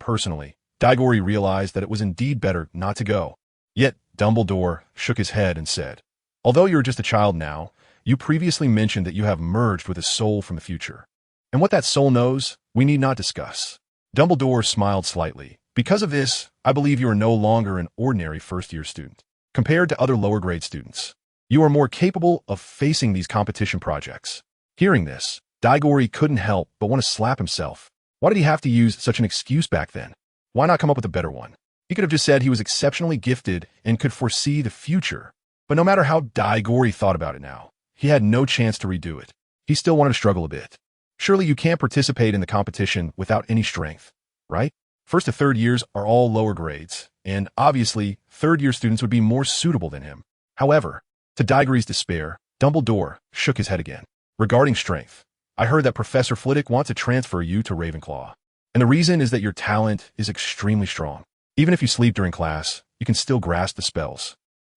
personally, Diggory realized that it was indeed better not to go. Yet, Dumbledore shook his head and said, "Although you're just a child now, you previously mentioned that you have merged with a soul from the future. And what that soul knows, we need not discuss." Dumbledore smiled slightly. "Because of this, I believe you are no longer an ordinary first-year student. Compared to other lower-grade students, you are more capable of facing these competition projects." Hearing this, Diggory couldn't help but want to slap himself. Why did he have to use such an excuse back then? Why not come up with a better one? He could have just said he was exceptionally gifted and could foresee the future. But no matter how Diggory thought about it now, he had no chance to redo it. He still wanted to struggle a bit. Surely you can't participate in the competition without any strength, right? First to third years are all lower grades, and obviously, third-year students would be more suitable than him. However, to Diggory's despair, Dumbledore shook his head again. "Regarding strength, I heard that Professor Flitwick wants to transfer you to Ravenclaw. And the reason is that your talent is extremely strong. Even if you sleep during class, you can still grasp the spells.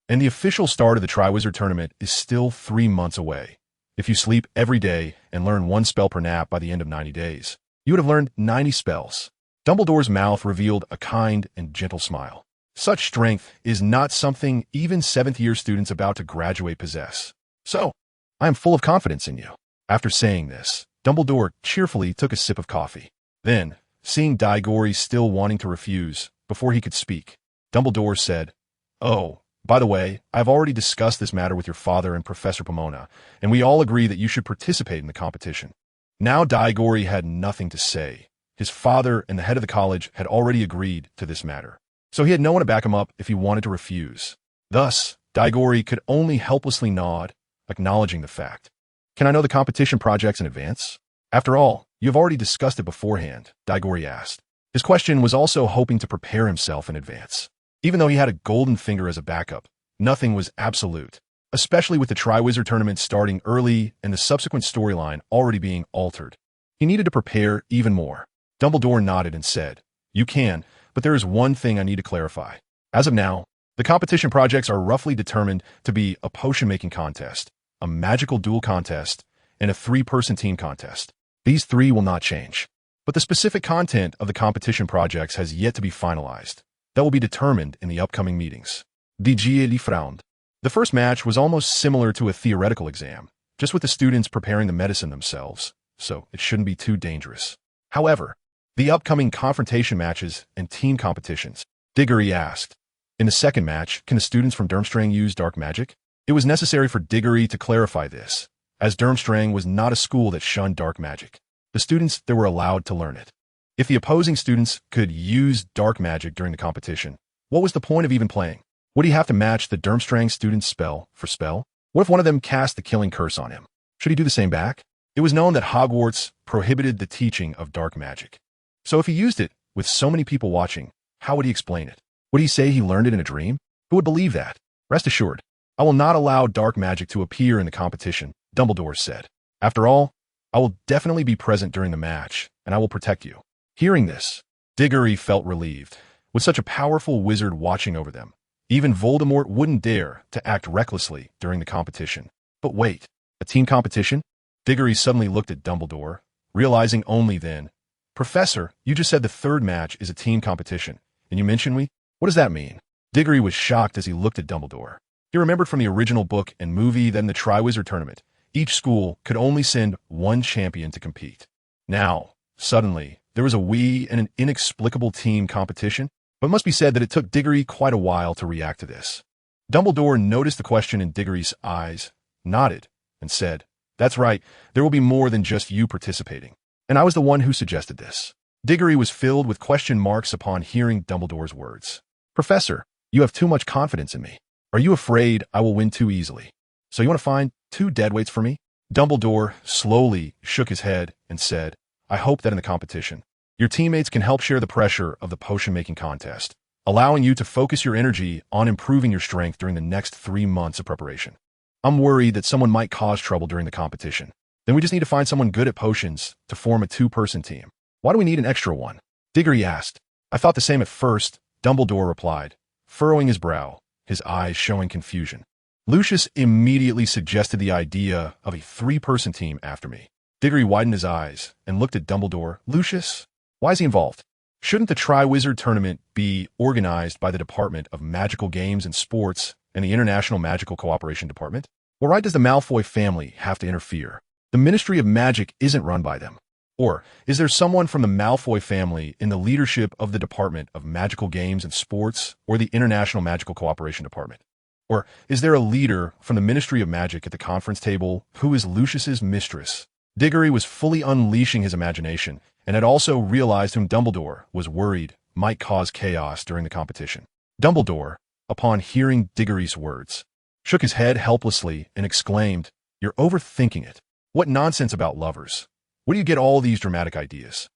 And the official start of the Triwizard Tournament is still 3 months away. If you sleep every day and learn 1 spell per nap by the end of 90 days, you would have learned 90 spells. Dumbledore's mouth revealed a kind and gentle smile. Such strength is not something even 7th-year students about to graduate possess. So, I am full of confidence in you." After saying this, Dumbledore cheerfully took a sip of coffee. Then, seeing Diggory still wanting to refuse, before he could speak, Dumbledore said, "Oh, by the way, I've already discussed this matter with your father and Professor Pomona, and we all agree that you should participate in the competition." Now Diggory had nothing to say. His father and the head of the college had already agreed to this matter, so he had no one to back him up if he wanted to refuse. Thus, Diggory could only helplessly nod, acknowledging the fact. "Can I know the competition projects in advance? After all, you have already discussed it beforehand," Diggory asked. His question was also hoping to prepare himself in advance. Even though he had a golden finger as a backup, nothing was absolute, especially with the Triwizard Tournament starting early and the subsequent storyline already being altered. He needed to prepare even more. Dumbledore nodded and said, "You can, but there is one thing I need to clarify. As of now, the competition projects are roughly determined to be a potion-making contest, a magical duel contest, and a 3-person team contest. These 3 will not change. But the specific content of the competition projects has yet to be finalized. That will be determined in the upcoming meetings." Die frowned. The first match was almost similar to a theoretical exam, just with the students preparing the medicine themselves, so it shouldn't be too dangerous. However, the upcoming confrontation matches and team competitions, Diggory asked. In the second match, can the students from Durmstrang use dark magic? It was necessary for Diggory to clarify this, as Durmstrang was not a school that shunned dark magic. The students there were allowed to learn it. If the opposing students could use dark magic during the competition, what was the point of even playing? Would he have to match the Durmstrang student's spell for spell? What if one of them cast the killing curse on him? Should he do the same back? It was known that Hogwarts prohibited the teaching of dark magic. So if he used it with so many people watching, how would he explain it? Would he say he learned it in a dream? Who would believe that? Rest assured, I will not allow dark magic to appear in the competition, Dumbledore said. After all, I will definitely be present during the match, and I will protect you. Hearing this, Diggory felt relieved. With such a powerful wizard watching over them, even Voldemort wouldn't dare to act recklessly during the competition. But wait, a team competition? Diggory suddenly looked at Dumbledore, realizing only then, Professor, you just said the third match is a team competition, and you mentioned we? What does that mean? Diggory was shocked as he looked at Dumbledore. He remembered from the original book and movie that in the Triwizard Tournament, each school could only send one champion to compete. Now, suddenly, there was a wee and an inexplicable team competition, but it must be said that it took Diggory quite a while to react to this. Dumbledore noticed the question in Diggory's eyes, nodded, and said, That's right, there will be more than just you participating. And I was the one who suggested this. Diggory was filled with question marks upon hearing Dumbledore's words. Professor, you have too much confidence in me. Are you afraid I will win too easily? So you want to find 2 deadweights for me? Dumbledore slowly shook his head and said, I hope that in the competition, your teammates can help share the pressure of the potion-making contest, allowing you to focus your energy on improving your strength during the next 3 months of preparation. I'm worried that someone might cause trouble during the competition. Then we just need to find someone good at potions to form a 2-person team. Why do we need an extra one? Diggory asked. I thought the same at first, Dumbledore replied, furrowing his brow, his eyes showing confusion. Lucius immediately suggested the idea of a 3-person team after me. Diggory widened his eyes and looked at Dumbledore. Lucius? Why is he involved? Shouldn't the Triwizard Tournament be organized by the Department of Magical Games and Sports and the International Magical Cooperation Department? Or why does the Malfoy family have to interfere? The Ministry of Magic isn't run by them. Or is there someone from the Malfoy family in the leadership of the Department of Magical Games and Sports or the International Magical Cooperation Department? Or is there a leader from the Ministry of Magic at the conference table who is Lucius's mistress? Diggory was fully unleashing his imagination and had also realized whom Dumbledore was worried might cause chaos during the competition. Dumbledore, upon hearing Diggory's words, shook his head helplessly and exclaimed, You're overthinking it. What nonsense about lovers? Where do you get all these dramatic ideas?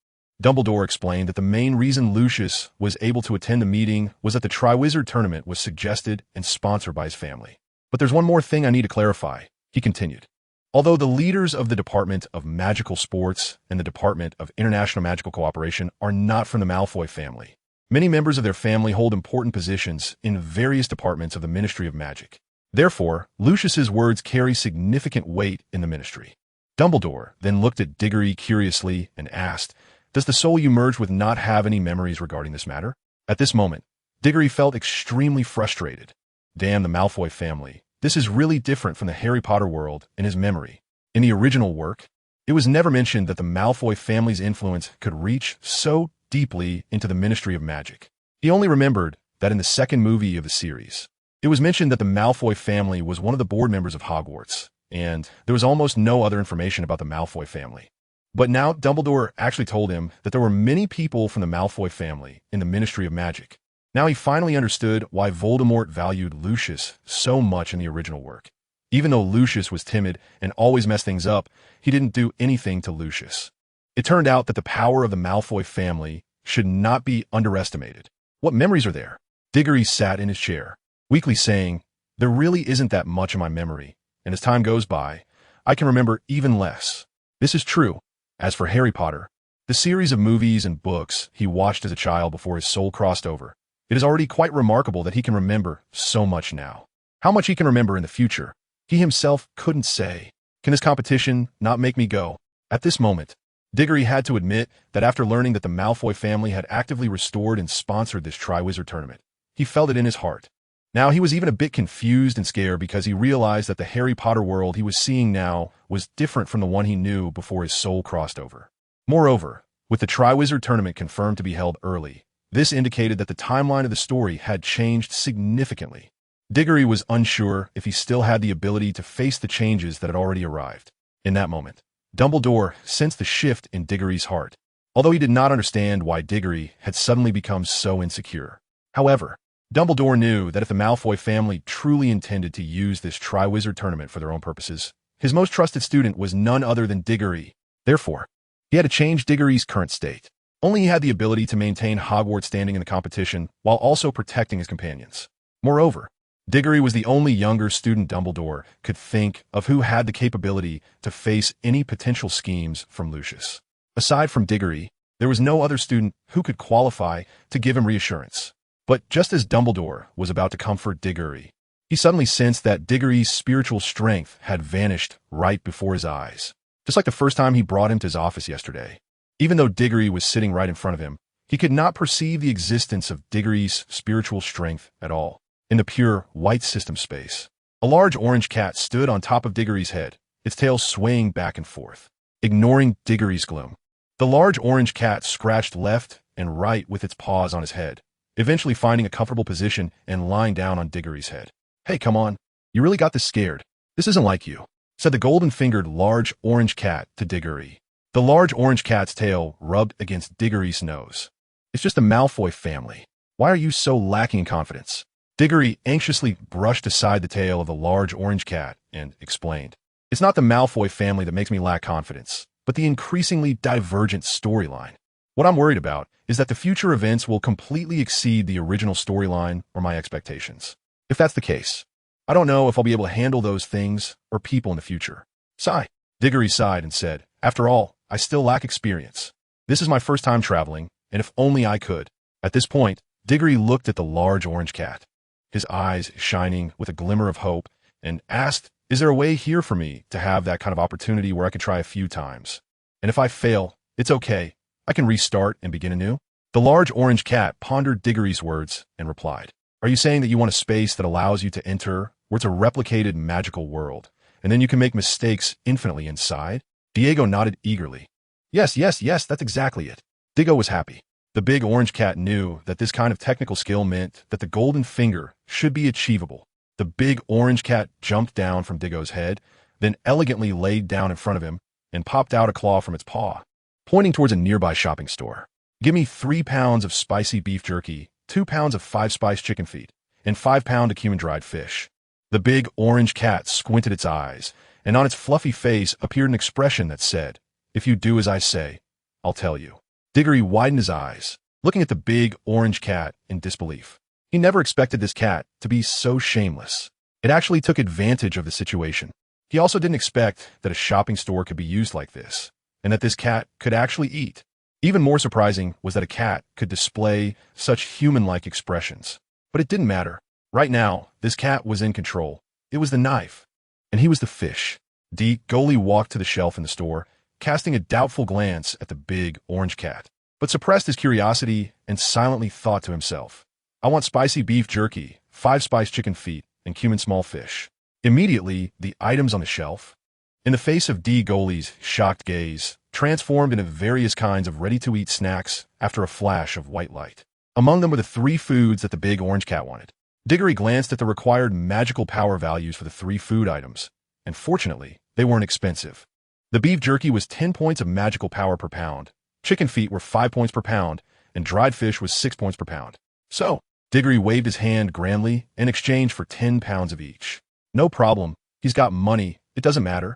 Dumbledore explained that the main reason Lucius was able to attend the meeting was that the Triwizard Tournament was suggested and sponsored by his family. But there's one more thing I need to clarify, he continued. Although the leaders of the Department of Magical Sports and the Department of International Magical Cooperation are not from the Malfoy family, many members of their family hold important positions in various departments of the Ministry of Magic. Therefore, Lucius's words carry significant weight in the ministry. Dumbledore then looked at Diggory curiously and asked, Does the soul you merged with not have any memories regarding this matter? At this moment, Diggory felt extremely frustrated. Damn the Malfoy family. This is really different from the Harry Potter world in his memory. In the original work, it was never mentioned that the Malfoy family's influence could reach so deeply into the Ministry of Magic. He only remembered that in the second movie of the series, it was mentioned that the Malfoy family was one of the board members of Hogwarts, and there was almost no other information about the Malfoy family. But now Dumbledore actually told him that there were many people from the Malfoy family in the Ministry of Magic. Now he finally understood why Voldemort valued Lucius so much in the original work. Even though Lucius was timid and always messed things up, he didn't do anything to Lucius. It turned out that the power of the Malfoy family should not be underestimated. What memories are there? Diggory sat in his chair, weakly saying, There really isn't that much in my memory, and as time goes by, I can remember even less. This is true. As for Harry Potter, the series of movies and books he watched as a child before his soul crossed over, it is already quite remarkable that he can remember so much now. How much he can remember in the future, he himself couldn't say. Can this competition not make me go? At this moment, Diggory had to admit that after learning that the Malfoy family had actively restored and sponsored this Triwizard Tournament, he felt it in his heart. Now he was even a bit confused and scared because he realized that the Harry Potter world he was seeing now was different from the one he knew before his soul crossed over. Moreover, with the Triwizard Tournament confirmed to be held early, this indicated that the timeline of the story had changed significantly. Diggory was unsure if he still had the ability to face the changes that had already arrived. In that moment, Dumbledore sensed the shift in Diggory's heart, although he did not understand why Diggory had suddenly become so insecure. However, Dumbledore knew that if the Malfoy family truly intended to use this Triwizard Tournament for their own purposes, his most trusted student was none other than Diggory. Therefore, he had to change Diggory's current state. Only he had the ability to maintain Hogwarts' standing in the competition while also protecting his companions. Moreover, Diggory was the only younger student Dumbledore could think of who had the capability to face any potential schemes from Lucius. Aside from Diggory, there was no other student who could qualify to give him reassurance. But just as Dumbledore was about to comfort Diggory, he suddenly sensed that Diggory's spiritual strength had vanished right before his eyes. Just like the first time he brought him to his office yesterday. Even though Diggory was sitting right in front of him, he could not perceive the existence of Diggory's spiritual strength at all. In the pure white system space, a large orange cat stood on top of Diggory's head, its tail swaying back and forth, ignoring Diggory's gloom. The large orange cat scratched left and right with its paws on his head, eventually finding a comfortable position and lying down on Diggory's head. "Hey, come on. You really got this scared. This isn't like you," said the golden-fingered large orange cat to Diggory. The large orange cat's tail rubbed against Diggory's nose. "It's just the Malfoy family. Why are you so lacking in confidence?" Diggory anxiously brushed aside the tail of the large orange cat and explained, "It's not the Malfoy family that makes me lack confidence, but the increasingly divergent storyline. What I'm worried about is that the future events will completely exceed the original storyline or my expectations. If that's the case, I don't know if I'll be able to handle those things or people in the future." Sigh. Diggory sighed and said, "After all, I still lack experience. This is my first time traveling, and if only I could." At this point, Diggory looked at the large orange cat, his eyes shining with a glimmer of hope, and asked, "Is there a way here for me to have that kind of opportunity where I could try a few times? And if I fail, it's okay. I can restart and begin anew?" The large orange cat pondered Diggory's words and replied, "Are you saying that you want a space that allows you to enter where it's a replicated magical world, and then you can make mistakes infinitely inside?" Diego nodded eagerly. Yes, that's exactly it." Diggo was happy. The big orange cat knew that this kind of technical skill meant that the golden finger should be achievable. The big orange cat jumped down from Diggo's head, then elegantly laid down in front of him and popped out a claw from its paw, pointing towards a nearby shopping store. "Give me 3 pounds of spicy beef jerky, 2 pounds of 5-spice chicken feet, and 5 pounds of cumin dried fish." The big orange cat squinted its eyes, and on its fluffy face appeared an expression that said, "If you do as I say, I'll tell you." Diggory widened his eyes, looking at the big orange cat in disbelief. He never expected this cat to be so shameless. It actually took advantage of the situation. He also didn't expect that a shopping store could be used like this, and that this cat could actually eat. Even more surprising was that a cat could display such human-like expressions. But it didn't matter. Right now, this cat was in control. It was the knife, and he was the fish. Goalie walked to the shelf in the store, casting a doubtful glance at the big orange cat, but suppressed his curiosity and silently thought to himself, "I want spicy beef jerky, 5-spice chicken feet, and cumin small fish." Immediately, the items on the shelf, in the face of Goalie's shocked gaze, transformed into various kinds of ready-to-eat snacks after a flash of white light. Among them were the 3 foods that the big orange cat wanted. Diggory glanced at the required magical power values for the 3 food items, and fortunately, they weren't expensive. The beef jerky was 10 points of magical power per pound, chicken feet were 5 points per pound, and dried fish was 6 points per pound. So, Diggory waved his hand grandly in exchange for 10 pounds of each. No problem, he's got money, it doesn't matter.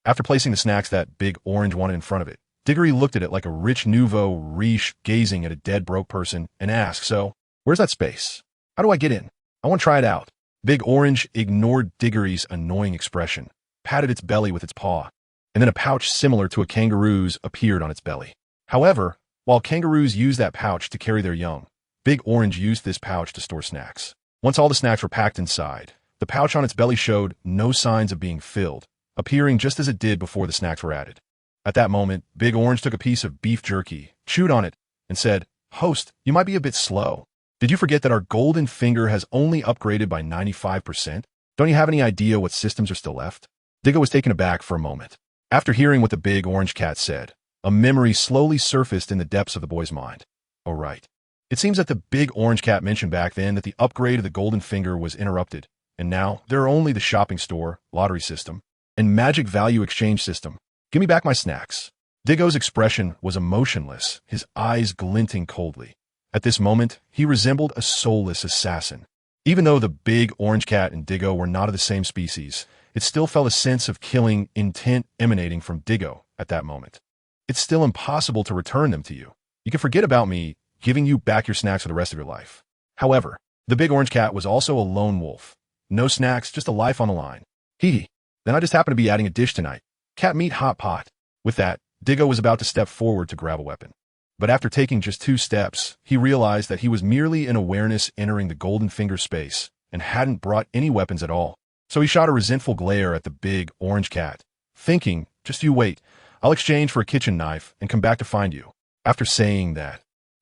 After placing the snacks that Big Orange wanted in front of it, Diggory looked at it like a rich nouveau riche gazing at a dead broke person and asked, "So, where's that space? How do I get in? I want to try it out." Big Orange ignored Diggory's annoying expression, patted its belly with its paw, and then a pouch similar to a kangaroo's appeared on its belly. However, while kangaroos use that pouch to carry their young, Big Orange used this pouch to store snacks. Once all the snacks were packed inside, the pouch on its belly showed no signs of being filled, appearing just as it did before the snacks were added. At that moment, Big Orange took a piece of beef jerky, chewed on it, and said, "Host, you might be a bit slow. Did you forget that our golden finger has only upgraded by 95%? Don't you have any idea what systems are still left?" Diggo was taken aback for a moment. After hearing what the big orange cat said, a memory slowly surfaced in the depths of the boy's mind. Oh, right. It seems that the big orange cat mentioned back then that the upgrade of the golden finger was interrupted, and now there are only the shopping store, lottery system, and magic value exchange system. Give me back my snacks. Diggo's expression was emotionless, his eyes glinting coldly. At this moment, he resembled a soulless assassin. Even though the big orange cat and Diggo were not of the same species, it still felt a sense of killing intent emanating from Diggo at that moment. It's still impossible to return them to you. You can forget about me giving you back your snacks for the rest of your life. However, the big orange cat was also a lone wolf. No snacks, just a life on the line. Hee. Then I just happened to be adding a dish tonight. Cat meat hot pot. With that, Diggo was about to step forward to grab a weapon. But after taking just 2 steps, he realized that he was merely an awareness entering the golden finger space and hadn't brought any weapons at all. So he shot a resentful glare at the big orange cat, thinking, just you wait, I'll exchange for a kitchen knife and come back to find you. After saying that,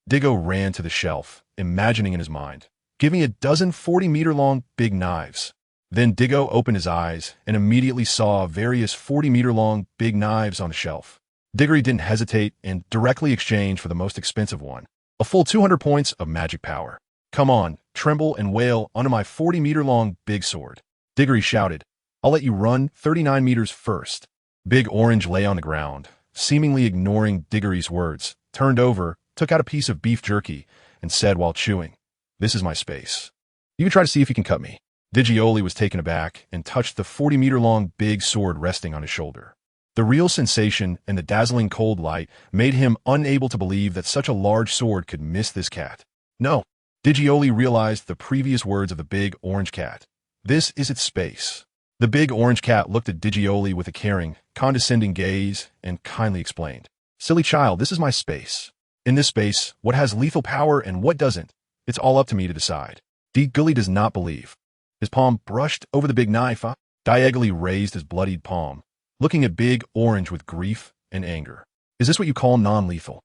Diggo ran to the shelf, imagining in his mind, give me a dozen 40-meter-long big knives. Then Diggo opened his eyes and immediately saw various 40-meter-long big knives on the shelf. Diggory didn't hesitate and directly exchanged for the most expensive one, a full 200 points of magic power. Come on, tremble and wail under my 40-meter-long big sword. Diggory shouted, I'll let you run 39 meters first. Big Orange lay on the ground, seemingly ignoring Diggory's words, turned over, took out a piece of beef jerky, and said while chewing, this is my space. You can try to see if you can cut me. Digioli was taken aback and touched the 40-meter-long big sword resting on his shoulder. The real sensation and the dazzling cold light made him unable to believe that such a large sword could miss this cat. No, Digioli realized the previous words of the big orange cat. This is its space. The big orange cat looked at Digioli with a caring, condescending gaze and kindly explained, silly child, this is my space. In this space, what has lethal power and what doesn't, it's all up to me to decide. Diggooli does not believe. His palm brushed over the big knife. Diagonally raised his bloodied palm, looking at Big Orange with grief and anger. Is this what you call non-lethal?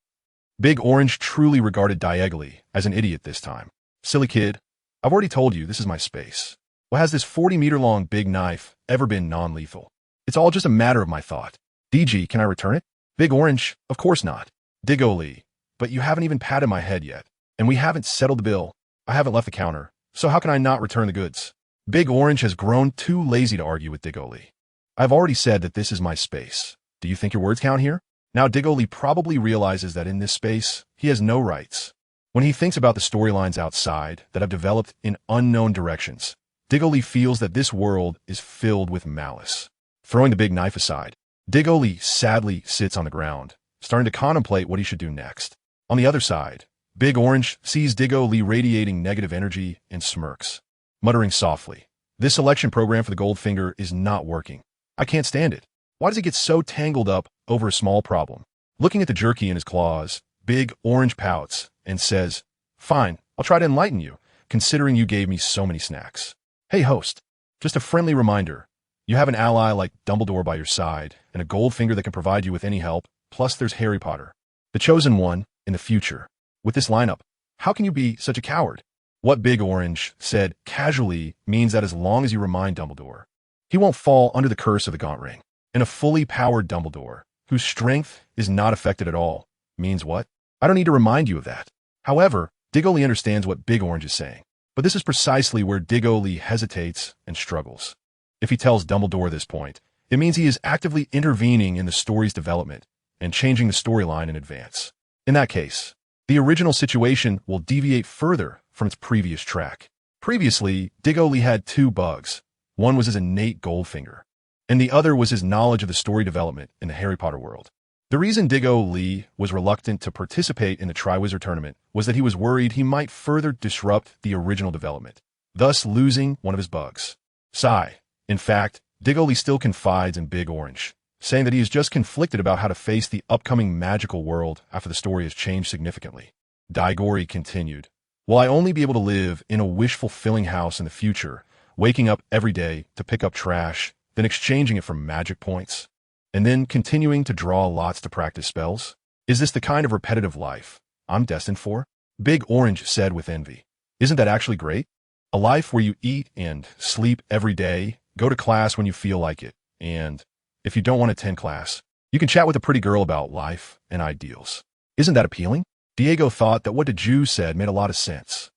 Big Orange truly regarded Diagonally as an idiot this time. Silly kid, I've already told you this is my space. Well, has this 40-meter-long big knife ever been non-lethal? It's all just a matter of my thought. DG, can I return it? Big Orange, of course not. Diggooli, but you haven't even patted my head yet, and we haven't settled the bill. I haven't left the counter, so how can I not return the goods? Big Orange has grown too lazy to argue with Diggooli. I've already said that this is my space. Do you think your words count here? Now Diggooli probably realizes that in this space, he has no rights. When he thinks about the storylines outside that have developed in unknown directions, Diggooli feels that this world is filled with malice. Throwing the big knife aside, Diggooli sadly sits on the ground, starting to contemplate what he should do next. On the other side, Big Orange sees Diggooli radiating negative energy and smirks, muttering softly, this selection program for the Goldfinger is not working. I can't stand it. Why does he get so tangled up over a small problem? Looking at the jerky in his claws, Big Orange pouts and says, fine, I'll try to enlighten you, considering you gave me so many snacks. Hey host, just a friendly reminder. You have an ally like Dumbledore by your side and a Goldfinger that can provide you with any help, plus there's Harry Potter, the chosen one, in the future. With this lineup, how can you be such a coward? What Big Orange said casually means that as long as you remind Dumbledore, he won't fall under the curse of the Gaunt Ring. And a fully powered Dumbledore, whose strength is not affected at all, means what? I don't need to remind you of that. However, Diggooli understands what Big Orange is saying. But this is precisely where Diggooli hesitates and struggles. If he tells Dumbledore this point, it means he is actively intervening in the story's development and changing the storyline in advance. In that case, the original situation will deviate further from its previous track. Previously, Diggooli had 2 bugs. One was his innate Goldfinger, and the other was his knowledge of the story development in the Harry Potter world. The reason Diggooli was reluctant to participate in the Triwizard Tournament was that he was worried he might further disrupt the original development, thus losing one of his bugs. Sigh. In fact, Diggooli still confides in Big Orange, saying that he is just conflicted about how to face the upcoming magical world after the story has changed significantly. Diggooli continued, will I only be able to live in a wish-fulfilling house in the future, waking up every day to pick up trash, then exchanging it for magic points, and then continuing to draw lots to practice spells? Is this the kind of repetitive life I'm destined for? Big Orange said with envy. Isn't that actually great? A life where you eat and sleep every day, go to class when you feel like it, and if you don't want to attend class, you can chat with a pretty girl about life and ideals. Isn't that appealing? Diego thought that what the Jew said made a lot of sense.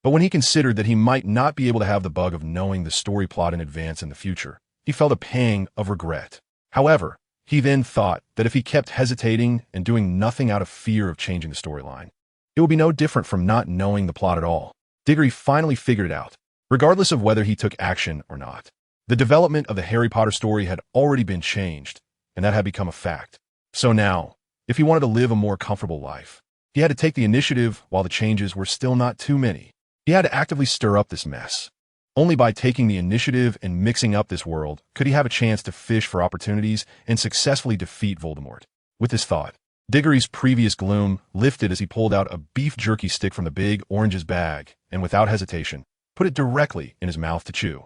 But when he considered that he might not be able to have the bug of knowing the story plot in advance in the future, he felt a pang of regret. However, he then thought that if he kept hesitating and doing nothing out of fear of changing the storyline, it It would be no different from not knowing the plot at all. Diggory finally figured it out, regardless of whether he took action or not. The development of the Harry Potter story had already been changed, and that had become a fact. So now, if he wanted to live a more comfortable life, he had to take the initiative while the changes were still not too many. He had to actively stir up this mess. Only by taking the initiative and mixing up this world could he have a chance to fish for opportunities and successfully defeat Voldemort. With this thought, Diggory's previous gloom lifted as he pulled out a beef jerky stick from the big orange's bag and, without hesitation, put it directly in his mouth to chew.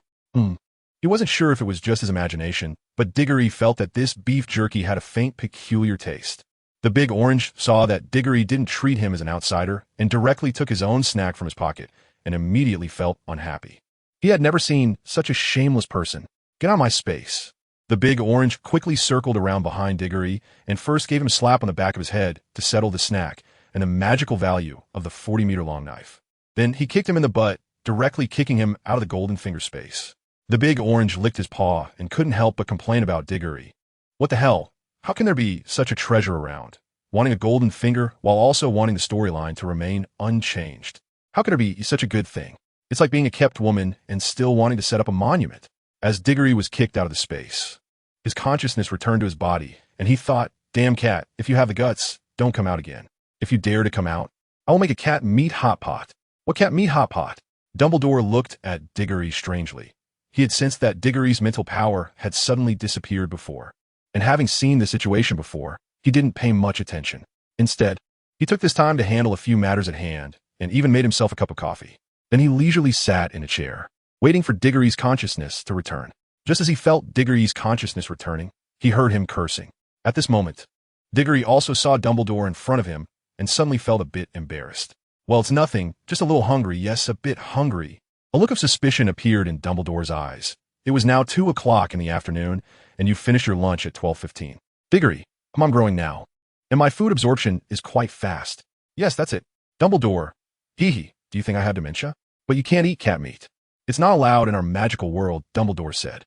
He wasn't sure if it was just his imagination, but Diggory felt that this beef jerky had a faint, peculiar taste. The big orange saw that Diggory didn't treat him as an outsider and directly took his own snack from his pocket and immediately felt unhappy. He had never seen such a shameless person. Get out of my space. The big orange quickly circled around behind Diggory and first gave him a slap on the back of his head to settle the snack and the magical value of the 40-meter-long knife. Then he kicked him in the butt, directly kicking him out of the golden finger space. The big orange licked his paw and couldn't help but complain about Diggory. What the hell? How can there be such a treasure around, wanting a golden finger while also wanting the storyline to remain unchanged? How could there be such a good thing? It's like being a kept woman and still wanting to set up a monument. As Diggory was kicked out of the space, his consciousness returned to his body, and he thought, damn cat, if you have the guts, don't come out again. If you dare to come out, I will make a cat meat hot pot. What cat meat hot pot? Dumbledore looked at Diggory strangely. He had sensed that Diggory's mental power had suddenly disappeared before, and having seen the situation before, he didn't pay much attention. Instead, he took this time to handle a few matters at hand, and even made himself a cup of coffee. Then he leisurely sat in a chair, waiting for Diggory's consciousness to return. Just as he felt Diggory's consciousness returning, he heard him cursing. At this moment, Diggory also saw Dumbledore in front of him and suddenly felt a bit embarrassed. Well, it's nothing, just a little hungry, yes, a bit hungry. A look of suspicion appeared in Dumbledore's eyes. It was now 2 o'clock in the afternoon, and you finished your lunch at 12:15. Diggory, I'm growing now, and my food absorption is quite fast. Yes, that's it. Dumbledore, hee, do you think I have dementia? But you can't eat cat meat. It's not allowed in our magical world, Dumbledore said.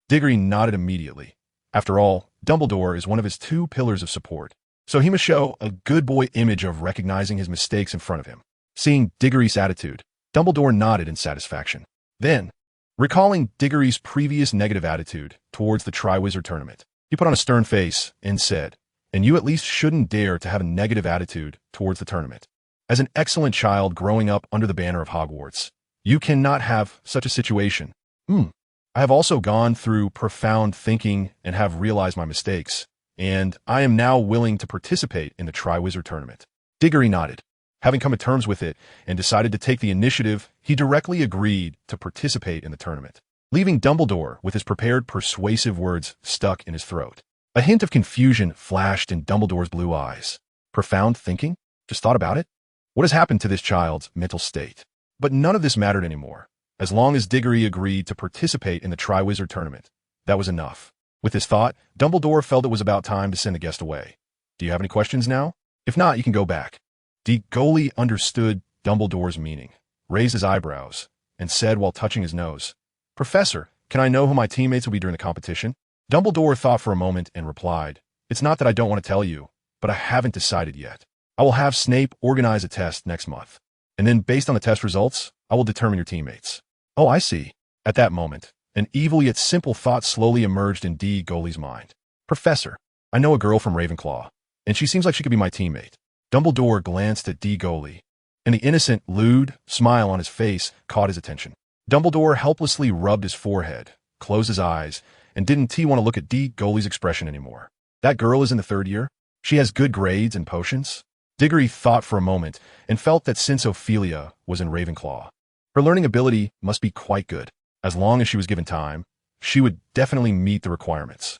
Diggory nodded immediately. After all, Dumbledore is one of his 2 pillars of support, so he must show a good boy image of recognizing his mistakes in front of him. Seeing Diggory's attitude, Dumbledore nodded in satisfaction. Then, recalling Diggory's previous negative attitude towards the Triwizard Tournament, he put on a stern face and said, and you at least shouldn't dare to have a negative attitude towards the tournament. As an excellent child growing up under the banner of Hogwarts, you cannot have such a situation. I have also gone through profound thinking and have realized my mistakes, and I am now willing to participate in the Triwizard Tournament. Diggory nodded. Having come to terms with it and decided to take the initiative, he directly agreed to participate in the tournament, leaving Dumbledore with his prepared persuasive words stuck in his throat. A hint of confusion flashed in Dumbledore's blue eyes. Profound thinking? Just thought about it? What has happened to this child's mental state? But none of this mattered anymore. As long as Diggory agreed to participate in the Triwizard Tournament, that was enough. With this thought, Dumbledore felt it was about time to send the guest away. Do you have any questions now? If not, you can go back. Diggory understood Dumbledore's meaning, raised his eyebrows, and said while touching his nose, Professor, can I know who my teammates will be during the competition? Dumbledore thought for a moment and replied, It's not that I don't want to tell you, but I haven't decided yet. I will have Snape organize a test next month, and then based on the test results, I will determine your teammates. Oh, I see. At that moment, an evil yet simple thought slowly emerged in Diggory's mind. Professor, I know a girl from Ravenclaw, and she seems like she could be my teammate. Dumbledore glanced at Diggory, and the innocent, lewd smile on his face caught his attention. Dumbledore helplessly rubbed his forehead, closed his eyes, and didn't want to look at Diggory's expression anymore. That girl is in the 3rd year? She has good grades and potions? Diggory thought for a moment and felt that since Ophelia was in Ravenclaw, her learning ability must be quite good. As long as she was given time, she would definitely meet the requirements.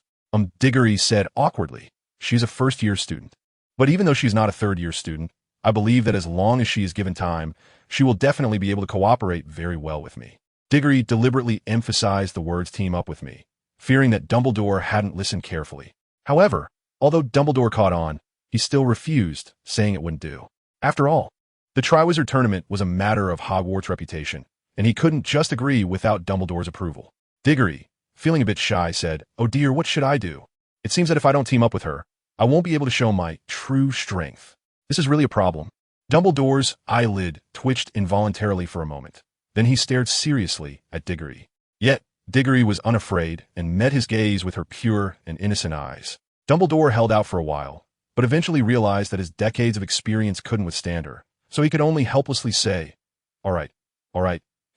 Diggory said awkwardly, she's a 1st-year student. But even though she's not a 3rd-year student, I believe that as long as she is given time, she will definitely be able to cooperate very well with me. Diggory deliberately emphasized the words team up with me, fearing that Dumbledore hadn't listened carefully. However, although Dumbledore caught on, he still refused, saying it wouldn't do. After all, the Triwizard Tournament was a matter of Hogwarts' reputation, and he couldn't just agree without Dumbledore's approval. Diggory, feeling a bit shy, said, Oh dear, what should I do? It seems that if I don't team up with her, I won't be able to show my true strength. This is really a problem. Dumbledore's eyelid twitched involuntarily for a moment. Then he stared seriously at Diggory. Yet, Diggory was unafraid and met his gaze with her pure and innocent eyes. Dumbledore held out for a while, but eventually realized that his decades of experience couldn't withstand her, so he could only helplessly say, all right,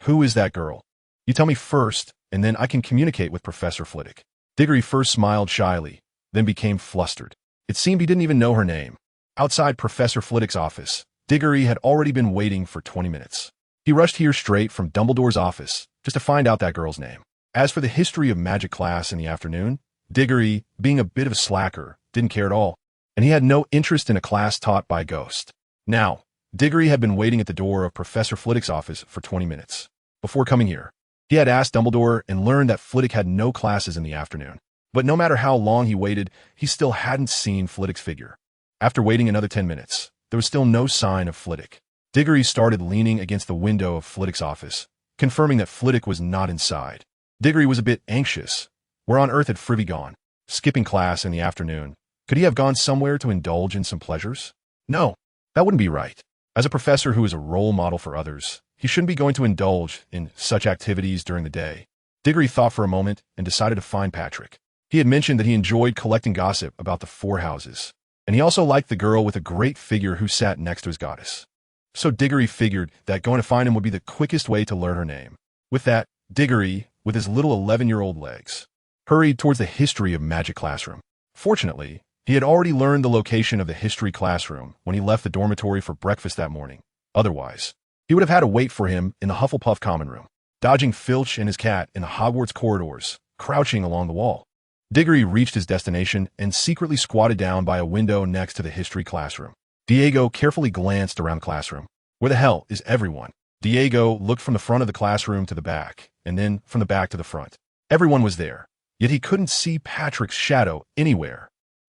who is that girl? You tell me first, and then I can communicate with Professor Flitwick. Diggory first smiled shyly, then became flustered. It seemed he didn't even know her name. Outside Professor Flitwick's office, Diggory had already been waiting for 20 minutes. He rushed here straight from Dumbledore's office, just to find out that girl's name. As for the history of magic class in the afternoon, Diggory, being a bit of a slacker, didn't care at all, and he had no interest in a class taught by a ghost. Now, Diggory had been waiting at the door of Professor Flitwick's office for 20 minutes. Before coming here, he had asked Dumbledore and learned that Flitwick had no classes in the afternoon. But no matter how long he waited, he still hadn't seen Flitwick's figure. After waiting another 10 minutes, there was still no sign of Flitwick. Diggory started leaning against the window of Flitwick's office, confirming that Flitwick was not inside. Diggory was a bit anxious. Where on earth had Frivy gone? Skipping class in the afternoon. Could he have gone somewhere to indulge in some pleasures? No, that wouldn't be right. As a professor who is a role model for others, he shouldn't be going to indulge in such activities during the day. Diggory thought for a moment and decided to find Patrick. He had mentioned that he enjoyed collecting gossip about the four houses, and he also liked the girl with a great figure who sat next to his goddess. So Diggory figured that going to find him would be the quickest way to learn her name. With that, Diggory, with his little 11-year-old legs, hurried towards the history of magic classroom. Fortunately, he had already learned the location of the history classroom when he left the dormitory for breakfast that morning. Otherwise, he would have had to wait for him in the Hufflepuff common room, dodging Filch and his cat in the Hogwarts corridors, crouching along the wall. Diggory reached his destination and secretly squatted down by a window next to the history classroom. Diego carefully glanced around the classroom. Where the hell is everyone? Diego looked from the front of the classroom to the back, and then from the back to the front. Everyone was there, yet he couldn't see Patrick's shadow anywhere.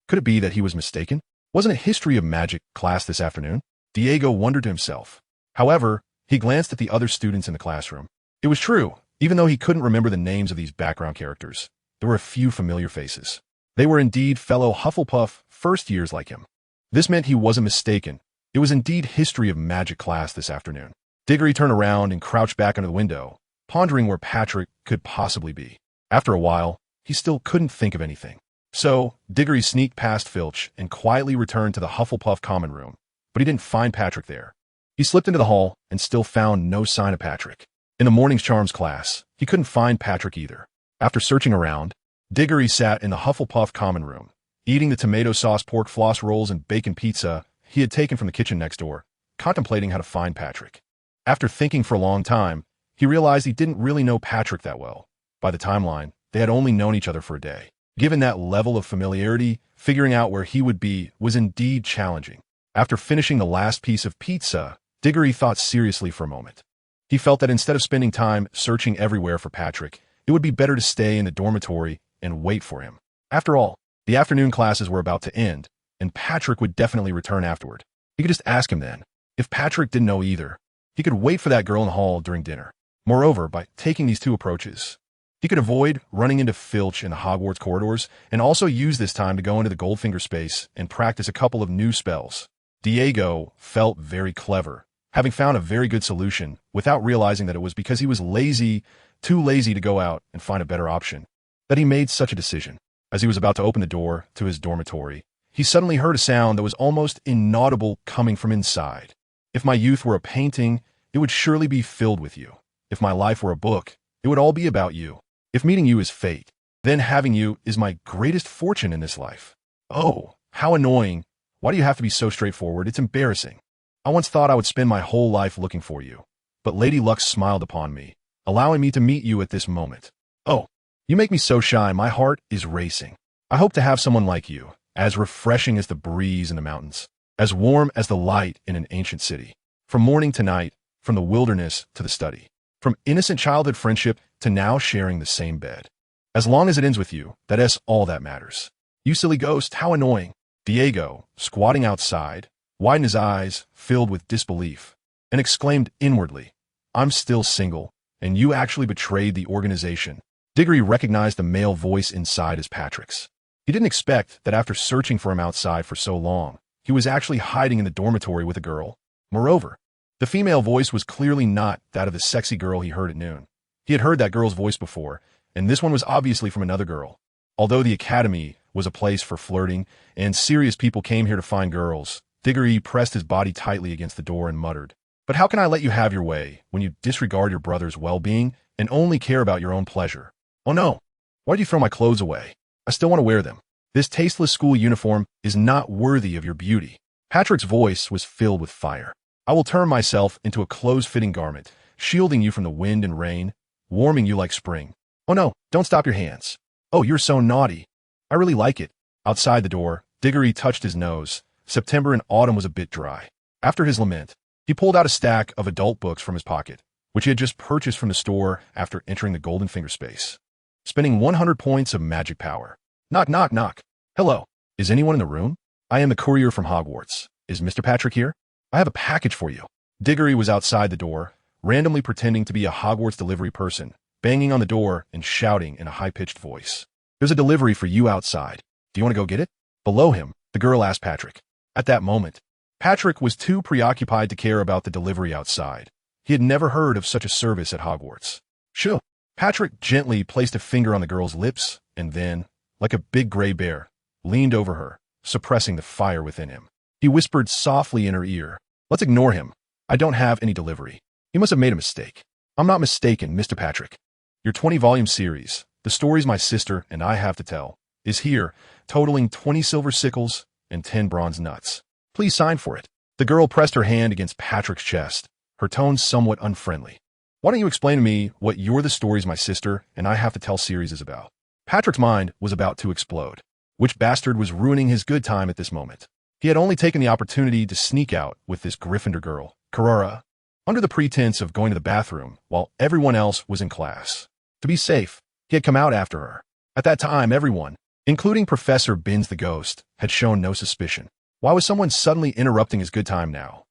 Could it be that he was mistaken? Wasn't it history of magic class this afternoon? Diego wondered to himself. However, he glanced at the other students in the classroom. It was true, even though he couldn't remember the names of these background characters. There were a few familiar faces. They were indeed fellow Hufflepuff first years like him. This meant he wasn't mistaken. It was indeed history of magic class this afternoon. Diggory turned around and crouched back under the window, pondering where Patrick could possibly be. After a while, he still couldn't think of anything. So, Diggory sneaked past Filch and quietly returned to the Hufflepuff common room, but he didn't find Patrick there. He slipped into the hall and still found no sign of Patrick. In the morning's charms class, he couldn't find Patrick either. After searching around, Diggory sat in the Hufflepuff common room, eating the tomato sauce pork floss rolls and bacon pizza he had taken from the kitchen next door, contemplating how to find Patrick. After thinking for a long time, he realized he didn't really know Patrick that well. By the timeline, they had only known each other for a day. Given that level of familiarity, figuring out where he would be was indeed challenging. After finishing the last piece of pizza, Diggory thought seriously for a moment. He felt that instead of spending time searching everywhere for Patrick, it would be better to stay in the dormitory and wait for him. After all, the afternoon classes were about to end, and Patrick would definitely return afterward. He could just ask him then. If Patrick didn't know either, he could wait for that girl in the hall during dinner. Moreover, by taking these two approaches, he could avoid running into Filch in the Hogwarts corridors and also use this time to go into the Goldfinger space and practice a couple of new spells. Diego felt very clever, having found a very good solution without realizing that it was because he was lazy, too lazy to go out and find a better option, that he made such a decision. As he was about to open the door to his dormitory, he suddenly heard a sound that was almost inaudible coming from inside. If my youth were a painting, it would surely be filled with you. If my life were a book, it would all be about you. If meeting you is fate, then having you is my greatest fortune in this life. Oh, how annoying. Why do you have to be so straightforward? It's embarrassing. I once thought I would spend my whole life looking for you, but Lady Luck smiled upon me, allowing me to meet you at this moment. Oh, you make me so shy, my heart is racing. I hope to have someone like you, as refreshing as the breeze in the mountains, as warm as the light in an ancient city. From morning to night, from the wilderness to the study, from innocent childhood friendship to now sharing the same bed. As long as it ends with you, that is all that matters. You silly ghost, how annoying. Diego, squatting outside, widened his eyes, filled with disbelief, and exclaimed inwardly, I'm still single, and you actually betrayed the organization. Diggory recognized the male voice inside as Patrick's. He didn't expect that after searching for him outside for so long, he was actually hiding in the dormitory with a girl. Moreover, the female voice was clearly not that of the sexy girl he heard at noon. He had heard that girl's voice before, and this one was obviously from another girl. Although the academy was a place for flirting, and serious people came here to find girls, Diggory pressed his body tightly against the door and muttered, "But how can I let you have your way when you disregard your brother's well-being and only care about your own pleasure? Oh no, why'd you throw my clothes away? I still want to wear them. This tasteless school uniform is not worthy of your beauty." Patrick's voice was filled with fire. "I will turn myself into a close-fitting garment, shielding you from the wind and rain, warming you like spring. Oh no, don't stop your hands. Oh, you're so naughty. I really like it." Outside the door, Diggory touched his nose. September and autumn was a bit dry. After his lament, he pulled out a stack of adult books from his pocket, which he had just purchased from the store after entering the Golden Finger space. Spending 100 points of magic power. Knock, knock, knock. "Hello. Is anyone in the room? I am the courier from Hogwarts. Is Mr. Patrick here? I have a package for you." Diggory was outside the door, randomly pretending to be a Hogwarts delivery person, banging on the door and shouting in a high-pitched voice. "There's a delivery for you outside. Do you want to go get it?" Below him, the girl asked Patrick. At that moment, Patrick was too preoccupied to care about the delivery outside. He had never heard of such a service at Hogwarts. "Shoo." Patrick gently placed a finger on the girl's lips and then, like a big gray bear, leaned over her, suppressing the fire within him. He whispered softly in her ear, "Let's ignore him. I don't have any delivery. He must have made a mistake." "I'm not mistaken, Mr. Patrick. Your 20-volume series, The Stories My Sister and I Have to Tell, is here, totaling 20 silver sickles and 10 bronze nuts. Please sign for it." The girl pressed her hand against Patrick's chest, her tone somewhat unfriendly. "Why don't you explain to me what You're the Stories My Sister and I Have to Tell series is about?" Patrick's mind was about to explode. Which bastard was ruining his good time at this moment? He had only taken the opportunity to sneak out with this Gryffindor girl, Carrara, under the pretense of going to the bathroom while everyone else was in class. To be safe, he had come out after her. At that time, everyone, including Professor Binns the Ghost, had shown no suspicion. Why was someone suddenly interrupting his good time now?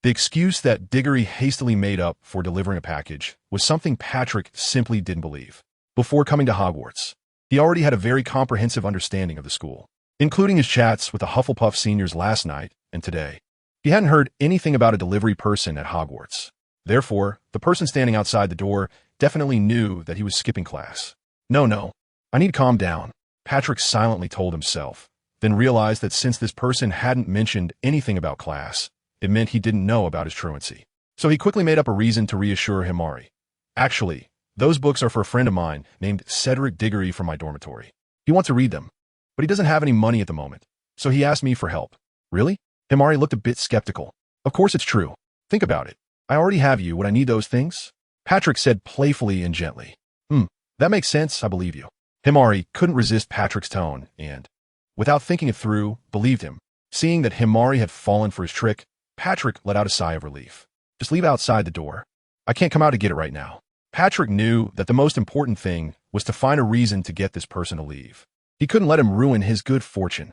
The excuse that Diggory hastily made up for delivering a package was something Patrick simply didn't believe. Before coming to Hogwarts, he already had a very comprehensive understanding of the school, including his chats with the Hufflepuff seniors last night and today. He hadn't heard anything about a delivery person at Hogwarts. Therefore, the person standing outside the door definitely knew that he was skipping class. No, I need to calm down," Patrick silently told himself, then realized that since this person hadn't mentioned anything about class, it meant he didn't know about his truancy. So he quickly made up a reason to reassure Himari. "Actually, those books are for a friend of mine named Cedric Diggory from my dormitory. He wants to read them, but he doesn't have any money at the moment, so he asked me for help." "Really?" Himari looked a bit skeptical. "Of course it's true. Think about it. I already have you. Would I need those things?" Patrick said playfully and gently. That makes sense. I believe you." Himari couldn't resist Patrick's tone and, without thinking it through, believed him. Seeing that Himari had fallen for his trick, Patrick let out a sigh of relief. "Just leave outside the door. I can't come out to get it right now." Patrick knew that the most important thing was to find a reason to get this person to leave. He couldn't let him ruin his good fortune.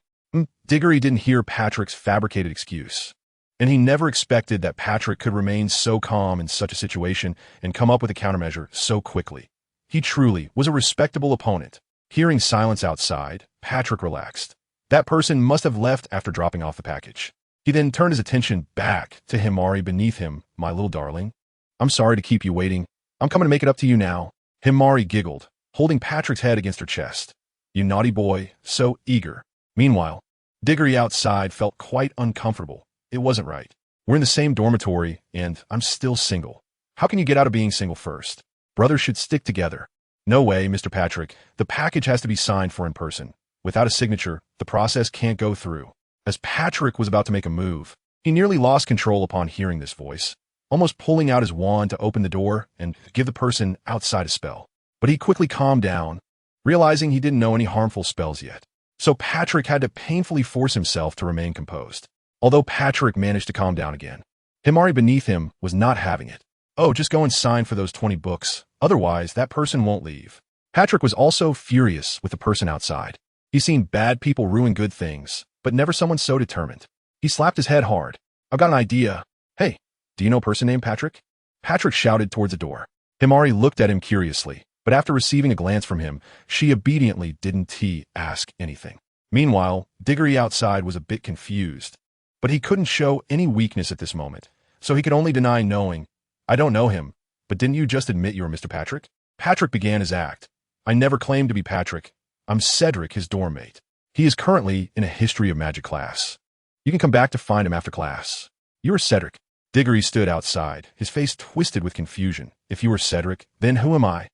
Diggory didn't hear Patrick's fabricated excuse, and he never expected that Patrick could remain so calm in such a situation and come up with a countermeasure so quickly. He truly was a respectable opponent. Hearing silence outside, Patrick relaxed. That person must have left after dropping off the package. He then turned his attention back to Himari beneath him. "My little darling, I'm sorry to keep you waiting. I'm coming to make it up to you now." Himari giggled, holding Patrick's head against her chest. "You naughty boy, so eager." Meanwhile, Diggory outside felt quite uncomfortable. It wasn't right. We're in the same dormitory, and I'm still single. How can you get out of being single first? Brothers should stick together. "No way, Mr. Patrick. The package has to be signed for in person. Without a signature, the process can't go through." As Patrick was about to make a move, he nearly lost control upon hearing this voice, almost pulling out his wand to open the door and give the person outside a spell. But he quickly calmed down, realizing he didn't know any harmful spells yet. So Patrick had to painfully force himself to remain composed. Although Patrick managed to calm down again, Himari beneath him was not having it. "Oh, just go and sign for those 20 books. Otherwise, that person won't leave." Patrick was also furious with the person outside. He's seen bad people ruin good things, but never someone so determined. He slapped his head hard. "I've got an idea. Hey, do you know a person named Patrick?" Patrick shouted towards the door. Himari looked at him curiously, but after receiving a glance from him, she obediently didn't ask anything. Meanwhile, Diggory outside was a bit confused, but he couldn't show any weakness at this moment. so he could only deny knowing. I don't know him, but didn't you just admit you were Mr. Patrick? Patrick began his act. I never claimed to be Patrick. I'm Cedric, his dorm mate. He is currently in a history of magic class. You can come back to find him after class. You are Cedric. Diggory stood outside, his face twisted with confusion. If you were Cedric, then who am I?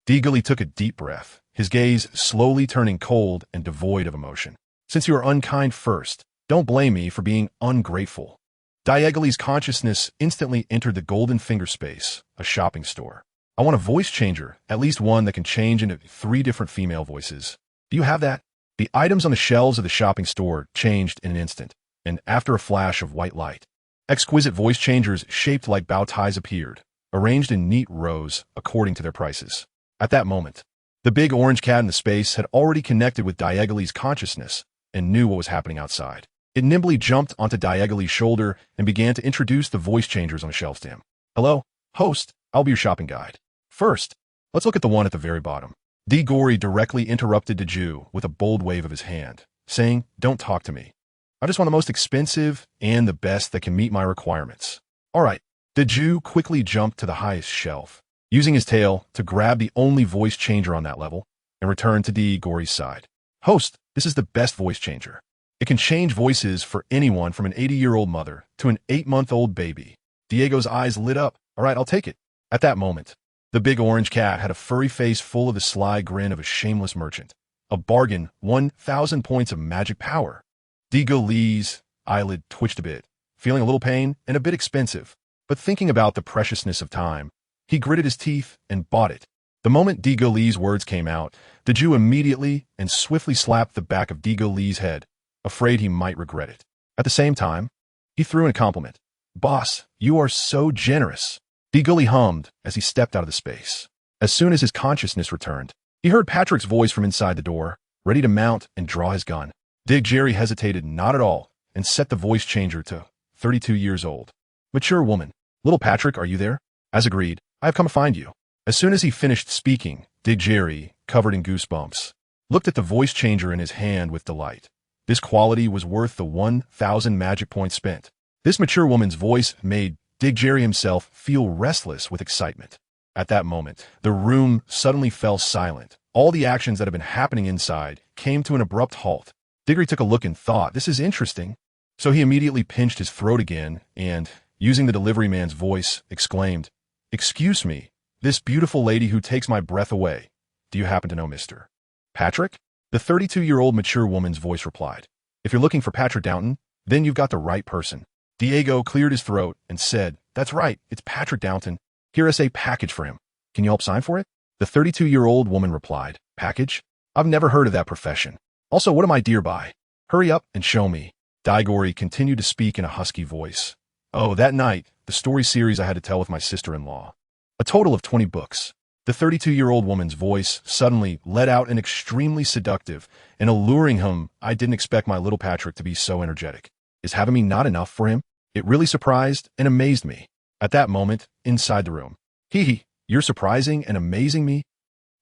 Diggory took a deep breath, his gaze slowly turning cold and devoid of emotion. Since you are unkind first, don't blame me for being ungrateful. Diagoly's consciousness instantly entered the golden finger space, a shopping store. I want a voice changer, at least one that can change into 3 different female voices. Do you have that? The items on the shelves of the shopping store changed in an instant, and after a flash of white light, exquisite voice changers shaped like bow ties appeared, arranged in neat rows according to their prices. At that moment, the big orange cat in the space had already connected with Diagoly's consciousness and knew what was happening outside. It nimbly jumped onto Diagoly's shoulder and began to introduce the voice changers on the shelves to him. Hello, host, I'll be your shopping guide. First, let's look at the one at the very bottom. Diggory directly interrupted the Jew with a bold wave of his hand, saying, don't talk to me. I just want the most expensive and the best that can meet my requirements. All right. The Jew quickly jumped to the highest shelf, using his tail to grab the only voice changer on that level and return to Diggory's side. Host, this is the best voice changer. It can change voices for anyone from an 80-year-old mother to an 8-month-old baby. Diego's eyes lit up. All right, I'll take it. At that moment, the big orange cat had a furry face full of the sly grin of a shameless merchant. A bargain, 1,000 points of magic power. Diggory's eyelid twitched a bit, feeling a little pain and a bit expensive. But thinking about the preciousness of time, he gritted his teeth and bought it. The moment Diggory's words came out, the Jew immediately and swiftly slapped the back of Diggory's head, afraid he might regret it. At the same time, he threw in a compliment. Boss, you are so generous. Diggory hummed as he stepped out of the space. As soon as his consciousness returned, he heard Patrick's voice from inside the door, ready to mount and draw his gun. Diggory hesitated not at all and set the voice changer to 32 years old. Mature woman. Little Patrick, are you there? As agreed, I have come to find you. As soon as he finished speaking, Diggory, covered in goosebumps, looked at the voice changer in his hand with delight. This quality was worth the 1,000 magic points spent. This mature woman's voice made Diggory himself feel restless with excitement. At that moment, the room suddenly fell silent. All the actions that had been happening inside came to an abrupt halt. Diggory took a look and thought, this is interesting. So he immediately pinched his throat again and, using the delivery man's voice, exclaimed, Excuse me, this beautiful lady who takes my breath away. Do you happen to know Mr. Patrick? The 32-year-old mature woman's voice replied. If you're looking for Patrick Downton, then you've got the right person. Diego cleared his throat and said, That's right, it's Patrick Downton. Here is a package for him. Can you help sign for it? The 32-year-old woman replied, Package? I've never heard of that profession. Also, what am I dear by? Hurry up and show me. Diggory continued to speak in a husky voice. Oh, that night, the story series I had to tell with my sister-in-law. A total of 20 books. The 32-year-old woman's voice suddenly let out an extremely seductive and alluring hum. I didn't expect my little Patrick to be so energetic. Is having me not enough for him? It really surprised and amazed me. At that moment, inside the room. Hee, you're surprising and amazing me?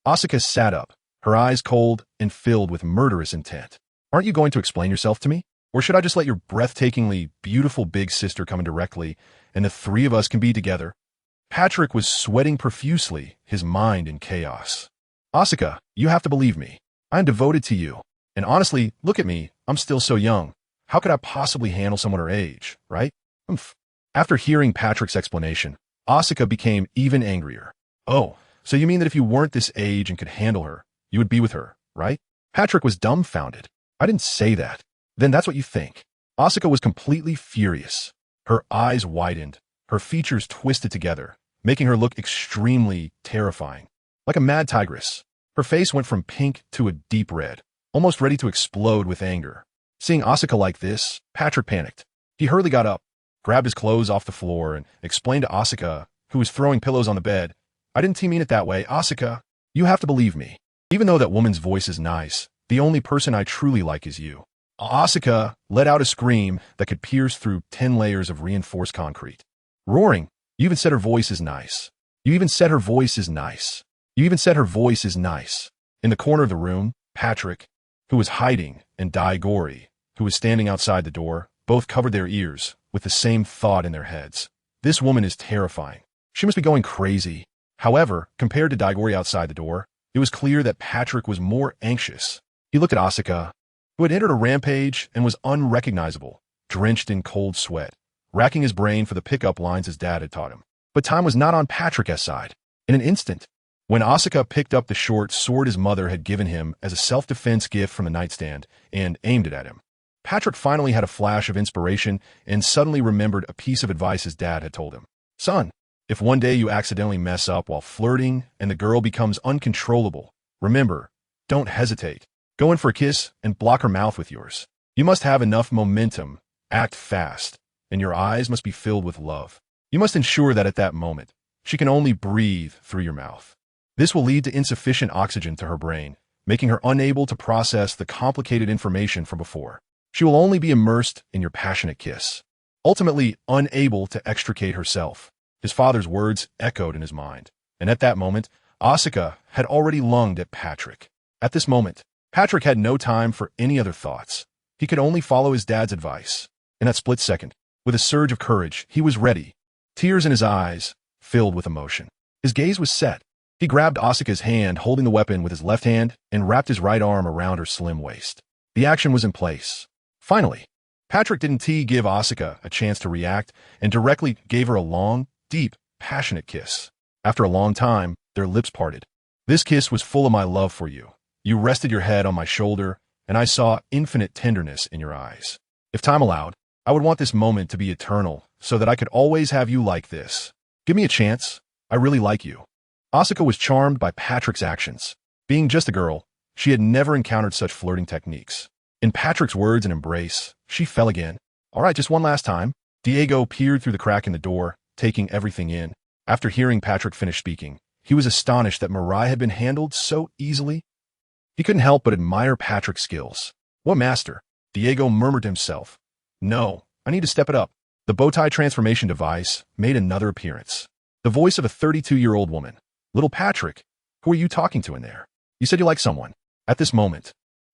asCedric sat up, her eyes cold and filled with murderous intent. Aren't you going to explain yourself to me? Or should I just let your breathtakingly beautiful big sister come in directly, and the 3 of us can be together? Patrick was sweating profusely, his mind in chaos. asCedric, you have to believe me. I am devoted to you. And honestly, look at me, I'm still so young. How could I possibly handle someone her age, right? After hearing Patrick's explanation, asCedric became even angrier. Oh, so you mean that if you weren't this age and could handle her, you would be with her, right? Patrick was dumbfounded. I didn't say that. Then that's what you think. asCedric was completely furious. Her eyes widened, her features twisted together, making her look extremely terrifying. Like a mad tigress, her face went from pink to a deep red, almost ready to explode with anger. Seeing asCedric like this, Patrick panicked. He hurriedly got up, grabbed his clothes off the floor, and explained to asCedric, who was throwing pillows on the bed, I didn't mean it that way, asCedric. You have to believe me. Even though that woman's voice is nice, the only person I truly like is you. asCedric let out a scream that could pierce through 10 layers of reinforced concrete. Roaring, you even said her voice is nice. You even said her voice is nice. You even said her voice is nice. In the corner of the room, Patrick, who was hiding, and Diggory, who was standing outside the door, both covered their ears with the same thought in their heads. This woman is terrifying. She must be going crazy. However, compared to Diggory outside the door, it was clear that Patrick was more anxious. He looked at asCedric, who had entered a rampage and was unrecognizable, drenched in cold sweat, racking his brain for the pickup lines his dad had taught him. But time was not on Patrick's side. In an instant, when asCedric picked up the short sword his mother had given him as a self-defense gift from the nightstand and aimed it at him, Patrick finally had a flash of inspiration and suddenly remembered a piece of advice his dad had told him. Son, if one day you accidentally mess up while flirting and the girl becomes uncontrollable, remember, don't hesitate. Go in for a kiss and block her mouth with yours. You must have enough momentum, act fast, and your eyes must be filled with love. You must ensure that at that moment, she can only breathe through your mouth. This will lead to insufficient oxygen to her brain, making her unable to process the complicated information from before. She will only be immersed in your passionate kiss, ultimately unable to extricate herself. His father's words echoed in his mind, and at that moment, asCedric had already lunged at Patrick. At this moment, Patrick had no time for any other thoughts. He could only follow his dad's advice. In that split second, with a surge of courage, he was ready, tears in his eyes, filled with emotion. His gaze was set. He grabbed asCedric's hand, holding the weapon with his left hand, and wrapped his right arm around her slim waist. The action was in place. Finally, Patrick didn't give asCedric a chance to react and directly gave her a long, deep, passionate kiss. After a long time, their lips parted. This kiss was full of my love for you. You rested your head on my shoulder, and I saw infinite tenderness in your eyes. If time allowed, I would want this moment to be eternal, so that I could always have you like this. Give me a chance. I really like you. asCedric was charmed by Patrick's actions. Being just a girl, she had never encountered such flirting techniques. In Patrick's words and embrace, she fell again. All right, just one last time. Diego peered through the crack in the door, taking everything in. After hearing Patrick finish speaking, he was astonished that Mirai had been handled so easily. He couldn't help but admire Patrick's skills. What master? Diego murmured to himself. No, I need to step it up. The bowtie transformation device made another appearance. The voice of a 32-year-old woman. Little Patrick, who are you talking to in there? You said you like someone. At this moment,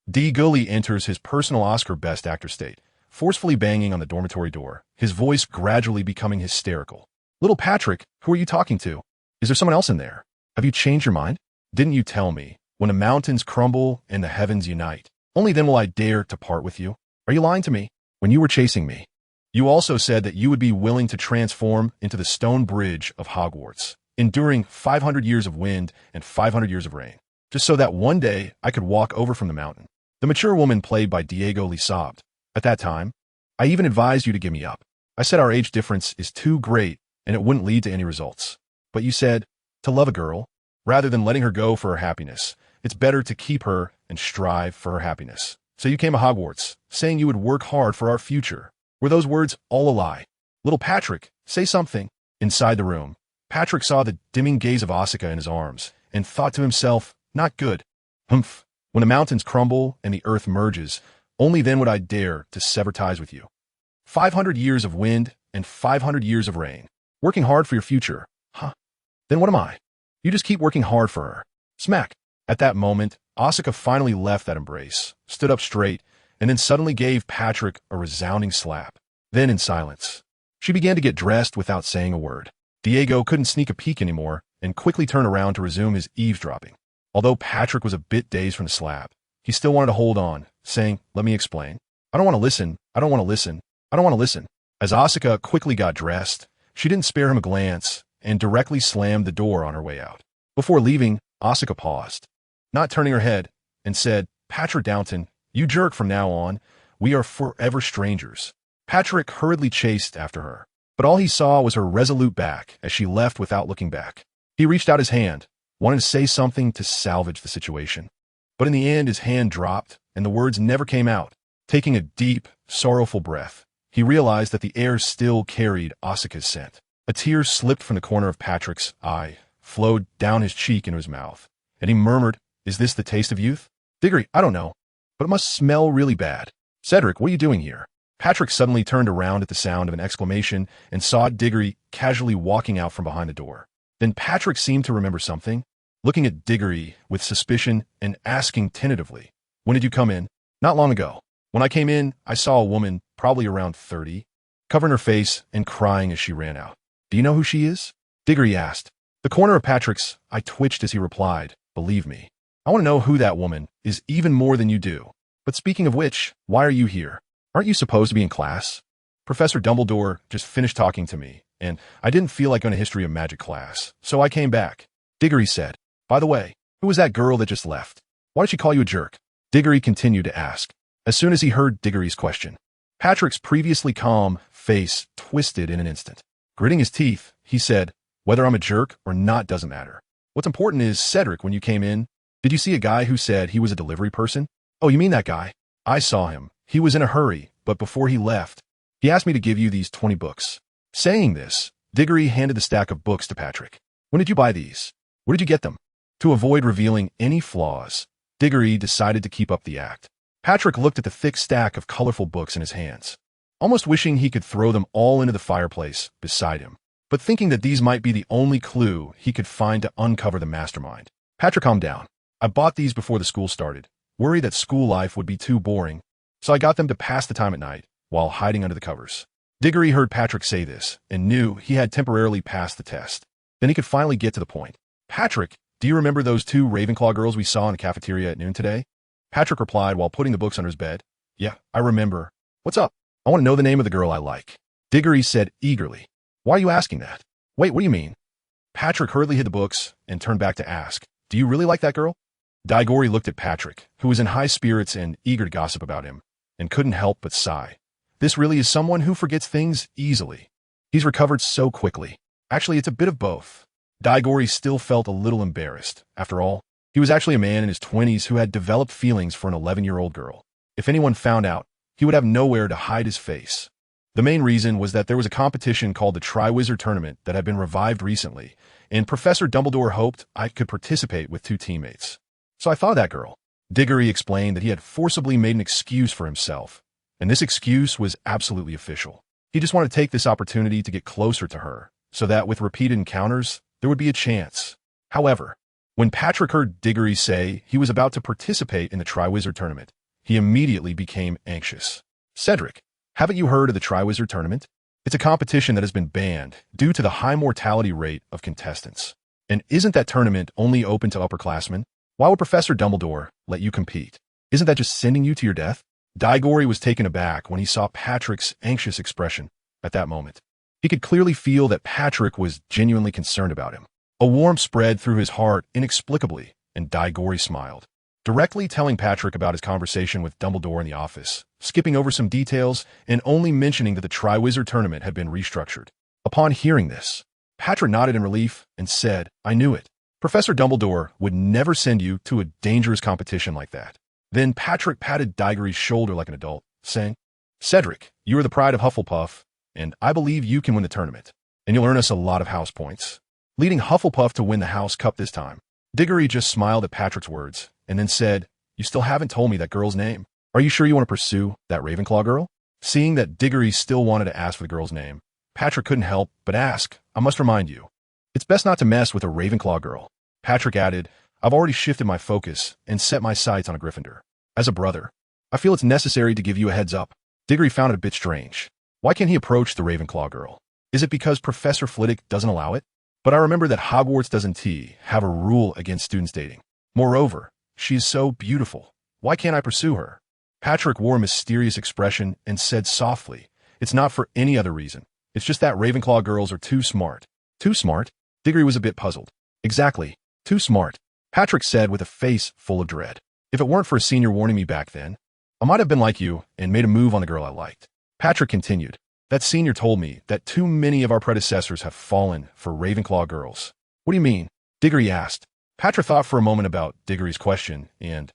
D. Gully enters his personal Oscar Best Actor state, forcefully banging on the dormitory door, his voice gradually becoming hysterical. Little Patrick, who are you talking to? Is there someone else in there? Have you changed your mind? Didn't you tell me? When the mountains crumble and the heavens unite, only then will I dare to part with you. Are you lying to me? When you were chasing me, you also said that you would be willing to transform into the stone bridge of Hogwarts, enduring 500 years of wind and 500 years of rain, just so that one day I could walk over from the mountain. The mature woman played by Diego Lee sobbed. At that time, I even advised you to give me up. I said our age difference is too great and it wouldn't lead to any results. But you said, to love a girl, rather than letting her go for her happiness, it's better to keep her and strive for her happiness. So you came to Hogwarts, saying you would work hard for our future. Were those words all a lie? Little Patrick, say something. Inside the room, Patrick saw the dimming gaze of asCedric in his arms and thought to himself, not good. Humph. When the mountains crumble and the earth merges, only then would I dare to sever ties with you. 500 years of wind and 500 years of rain. Working hard for your future. Huh. Then what am I? You just keep working hard for her. Smack. At that moment, asCedric finally left that embrace, stood up straight, and then suddenly gave Patrick a resounding slap. Then in silence, she began to get dressed without saying a word. Diego couldn't sneak a peek anymore and quickly turned around to resume his eavesdropping. Although Patrick was a bit dazed from the slap, he still wanted to hold on, saying, let me explain. I don't want to listen. I don't want to listen. I don't want to listen. As asCedric quickly got dressed, she didn't spare him a glance and directly slammed the door on her way out. Before leaving, asCedric paused, not turning her head, and said, Patrick Downton, you jerk from now on. We are forever strangers. Patrick hurriedly chased after her, but all he saw was her resolute back as she left without looking back. He reached out his hand, wanting to say something to salvage the situation. But in the end, his hand dropped, and the words never came out. Taking a deep, sorrowful breath, he realized that the air still carried asCedric's scent. A tear slipped from the corner of Patrick's eye, flowed down his cheek into his mouth, and he murmured, is this the taste of youth? Diggory, I don't know, but it must smell really bad. Cedric, what are you doing here? Patrick suddenly turned around at the sound of an exclamation and saw Diggory casually walking out from behind the door. Then Patrick seemed to remember something, looking at Diggory with suspicion and asking tentatively, when did you come in? Not long ago. When I came in, I saw a woman, probably around 30, covering her face and crying as she ran out. Do you know who she is? Diggory asked. The corner of Patrick's eye twitched as he replied, Believe me, I want to know who that woman is even more than you do. But speaking of which, why are you here? Aren't you supposed to be in class? Professor Dumbledore just finished talking to me, and I didn't feel like going to history of magic class, so I came back. Diggory said, By the way, who was that girl that just left? Why did she call you a jerk? Diggory continued to ask. As soon as he heard Diggory's question, Patrick's previously calm face twisted in an instant. Gritting his teeth, he said, Whether I'm a jerk or not doesn't matter. What's important is, Cedric, when you came in, did you see a guy who said he was a delivery person? Oh, you mean that guy? I saw him. He was in a hurry, but before he left, he asked me to give you these 20 books. Saying this, Diggory handed the stack of books to Patrick. When did you buy these? Where did you get them? To avoid revealing any flaws, Diggory decided to keep up the act. Patrick looked at the thick stack of colorful books in his hands, almost wishing he could throw them all into the fireplace beside him, but thinking that these might be the only clue he could find to uncover the mastermind. Patrick, calm down. I bought these before the school started, worried that school life would be too boring, so I got them to pass the time at night while hiding under the covers. Diggory heard Patrick say this and knew he had temporarily passed the test. Then he could finally get to the point. Patrick, do you remember those 2 Ravenclaw girls we saw in the cafeteria at noon today? Patrick replied while putting the books under his bed. Yeah, I remember. What's up? I want to know the name of the girl I like. Diggory said eagerly. Why are you asking that? Wait, what do you mean? Patrick hurriedly hid the books and turned back to ask, Do you really like that girl? Diggory looked at Patrick, who was in high spirits and eager to gossip about him, and couldn't help but sigh. This really is someone who forgets things easily. He's recovered so quickly. Actually, it's a bit of both. Diggory still felt a little embarrassed. After all, he was actually a man in his 20s who had developed feelings for an 11-year-old girl. If anyone found out, he would have nowhere to hide his face. The main reason was that there was a competition called the Triwizard Tournament that had been revived recently, and Professor Dumbledore hoped I could participate with 2 teammates. So I thought of that girl. Diggory explained that he had forcibly made an excuse for himself, and this excuse was absolutely official. He just wanted to take this opportunity to get closer to her, so that with repeated encounters, there would be a chance. However, when Patrick heard Diggory say he was about to participate in the Triwizard Tournament, he immediately became anxious. Cedric, haven't you heard of the Triwizard Tournament? It's a competition that has been banned due to the high mortality rate of contestants. And isn't that tournament only open to upperclassmen? Why would Professor Dumbledore let you compete? Isn't that just sending you to your death? Diggory was taken aback when he saw Patrick's anxious expression at that moment. He could clearly feel that Patrick was genuinely concerned about him. A warmth spread through his heart inexplicably, and Diggory smiled, directly telling Patrick about his conversation with Dumbledore in the office, skipping over some details and only mentioning that the Triwizard Tournament had been restructured. Upon hearing this, Patrick nodded in relief and said, I knew it. Professor Dumbledore would never send you to a dangerous competition like that. Then Patrick patted Diggory's shoulder like an adult, saying, Cedric, you are the pride of Hufflepuff, and I believe you can win the tournament, and you'll earn us a lot of house points, leading Hufflepuff to win the House Cup this time. Diggory just smiled at Patrick's words, and then said, You still haven't told me that girl's name. Are you sure you want to pursue that Ravenclaw girl? Seeing that Diggory still wanted to ask for the girl's name, Patrick couldn't help but ask, I must remind you, it's best not to mess with a Ravenclaw girl. Patrick added, I've already shifted my focus and set my sights on a Gryffindor. As a brother, I feel it's necessary to give you a heads up. Diggory found it a bit strange. Why can't he approach the Ravenclaw girl? Is it because Professor Flitwick doesn't allow it? But I remember that Hogwarts doesn't have a rule against students dating. Moreover, she is so beautiful. Why can't I pursue her? Patrick wore a mysterious expression and said softly, It's not for any other reason. It's just that Ravenclaw girls are too smart. Too smart? Diggory was a bit puzzled. Exactly. Too smart, Patrick said with a face full of dread. If it weren't for a senior warning me back then, I might have been like you and made a move on the girl I liked. Patrick continued. That senior told me that too many of our predecessors have fallen for Ravenclaw girls. What do you mean? Diggory asked. Patrick thought for a moment about Diggory's question and,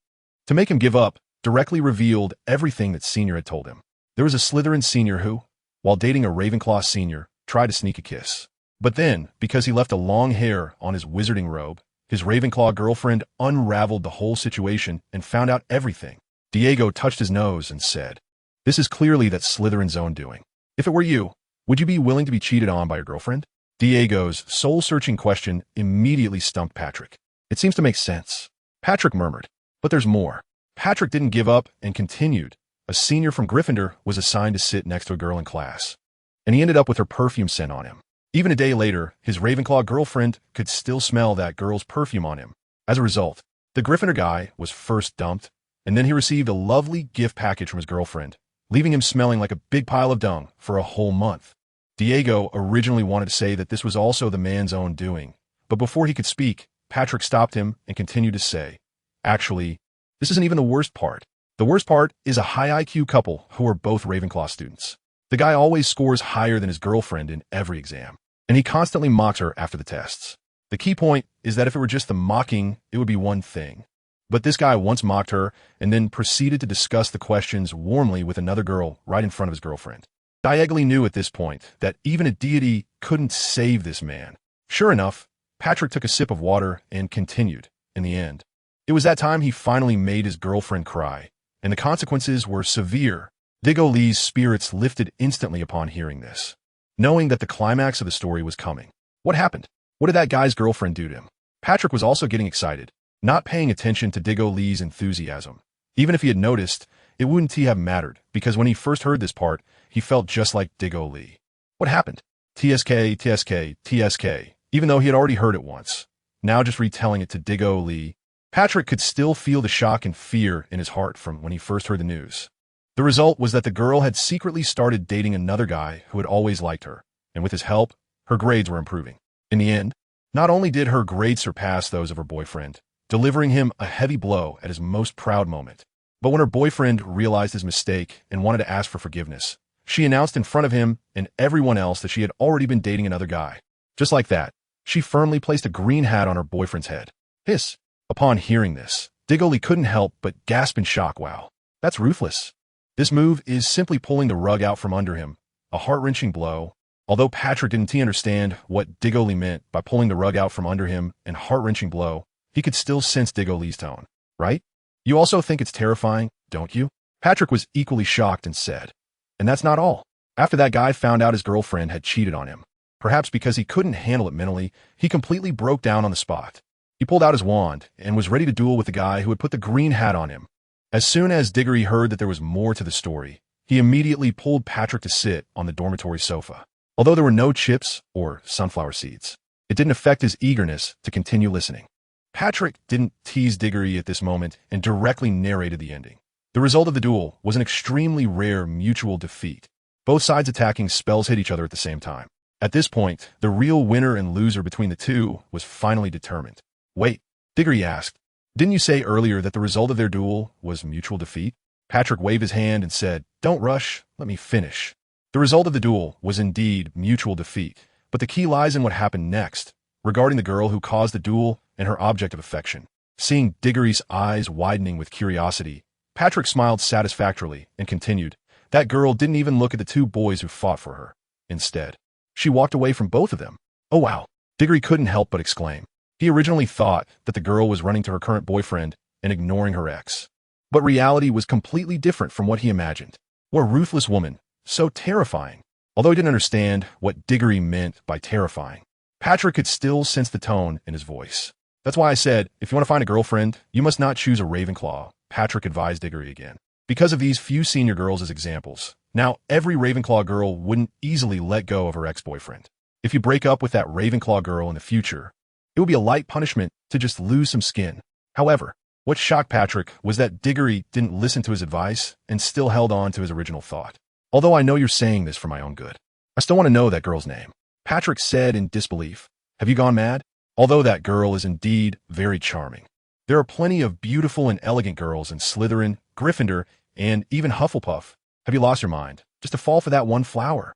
to make him give up, directly revealed everything that senior had told him. There was a Slytherin senior who, while dating a Ravenclaw senior, tried to sneak a kiss. But then, because he left a long hair on his wizarding robe, his Ravenclaw girlfriend unraveled the whole situation and found out everything. Diego touched his nose and said, This is clearly that Slytherin's own doing. If it were you, would you be willing to be cheated on by your girlfriend? Diego's soul-searching question immediately stumped Patrick. It seems to make sense. Patrick murmured, But there's more. Patrick didn't give up and continued. A senior from Gryffindor was assigned to sit next to a girl in class, and he ended up with her perfume scent on him. Even a day later, his Ravenclaw girlfriend could still smell that girl's perfume on him. As a result, the Gryffindor guy was first dumped, and then he received a lovely gift package from his girlfriend, leaving him smelling like a big pile of dung for a whole month. Diego originally wanted to say that this was also the man's own doing, but before he could speak, Patrick stopped him and continued to say, "Actually, this isn't even the worst part. The worst part is a high IQ couple who are both Ravenclaw students. The guy always scores higher than his girlfriend in every exam, and he constantly mocks her after the tests. The key point is that if it were just the mocking, it would be one thing. But this guy once mocked her and then proceeded to discuss the questions warmly with another girl right in front of his girlfriend. Diego knew at this point that even a deity couldn't save this man. Sure enough, Patrick took a sip of water and continued. In the end, it was that time he finally made his girlfriend cry, and the consequences were severe. Diego Lee's spirits lifted instantly upon hearing this, knowing that the climax of the story was coming. What happened? What did that guy's girlfriend do to him? Patrick was also getting excited, not paying attention to Diego Lee's enthusiasm. Even if he had noticed, it wouldn't have mattered, because when he first heard this part, he felt just like Diego Lee. What happened? TSK, TSK, TSK, even though he had already heard it once. Now just retelling it to Diego Lee, Patrick could still feel the shock and fear in his heart from when he first heard the news. The result was that the girl had secretly started dating another guy who had always liked her, and with his help, her grades were improving. In the end, not only did her grades surpass those of her boyfriend, delivering him a heavy blow at his most proud moment, but when her boyfriend realized his mistake and wanted to ask for forgiveness, she announced in front of him and everyone else that she had already been dating another guy. Just like that, she firmly placed a green hat on her boyfriend's head. Hiss. Upon hearing this, Diego Lee couldn't help but gasp in shock. Wow, that's ruthless. This move is simply pulling the rug out from under him, a heart-wrenching blow. Although Patrick didn't understand what Diego Lee meant by pulling the rug out from under him and heart-wrenching blow, he could still sense Diego Lee's tone, right? You also think it's terrifying, don't you? Patrick was equally shocked and said, and that's not all. After that guy found out his girlfriend had cheated on him, perhaps because he couldn't handle it mentally, he completely broke down on the spot. He pulled out his wand and was ready to duel with the guy who had put the green hat on him. As soon as Diggory heard that there was more to the story, he immediately pulled Patrick to sit on the dormitory sofa. Although there were no chips or sunflower seeds, it didn't affect his eagerness to continue listening. Patrick didn't tease Diggory at this moment and directly narrated the ending. The result of the duel was an extremely rare mutual defeat. Both sides attacking spells hit each other at the same time. At this point, the real winner and loser between the two was finally determined. Wait, Diggory asked, didn't you say earlier that the result of their duel was mutual defeat? Patrick waved his hand and said, don't rush, let me finish. The result of the duel was indeed mutual defeat, but the key lies in what happened next, regarding the girl who caused the duel and her object of affection. Seeing Diggory's eyes widening with curiosity, Patrick smiled satisfactorily and continued, that girl didn't even look at the two boys who fought for her. Instead, she walked away from both of them. Oh wow, Diggory couldn't help but exclaim. He originally thought that the girl was running to her current boyfriend and ignoring her ex. But reality was completely different from what he imagined. What a ruthless woman, so terrifying. Although he didn't understand what Diggory meant by terrifying, Patrick could still sense the tone in his voice. That's why I said, if you want to find a girlfriend, you must not choose a Ravenclaw, Patrick advised Diggory again. Because of these few senior girls as examples, now every Ravenclaw girl wouldn't easily let go of her ex-boyfriend. If you break up with that Ravenclaw girl in the future, it would be a light punishment to just lose some skin. However, what shocked Patrick was that Diggory didn't listen to his advice and still held on to his original thought. Although I know you're saying this for my own good, I still want to know that girl's name, Patrick said in disbelief. Have you gone mad? Although that girl is indeed very charming. There are plenty of beautiful and elegant girls in Slytherin, Gryffindor, and even Hufflepuff. Have you lost your mind, just to fall for that one flower?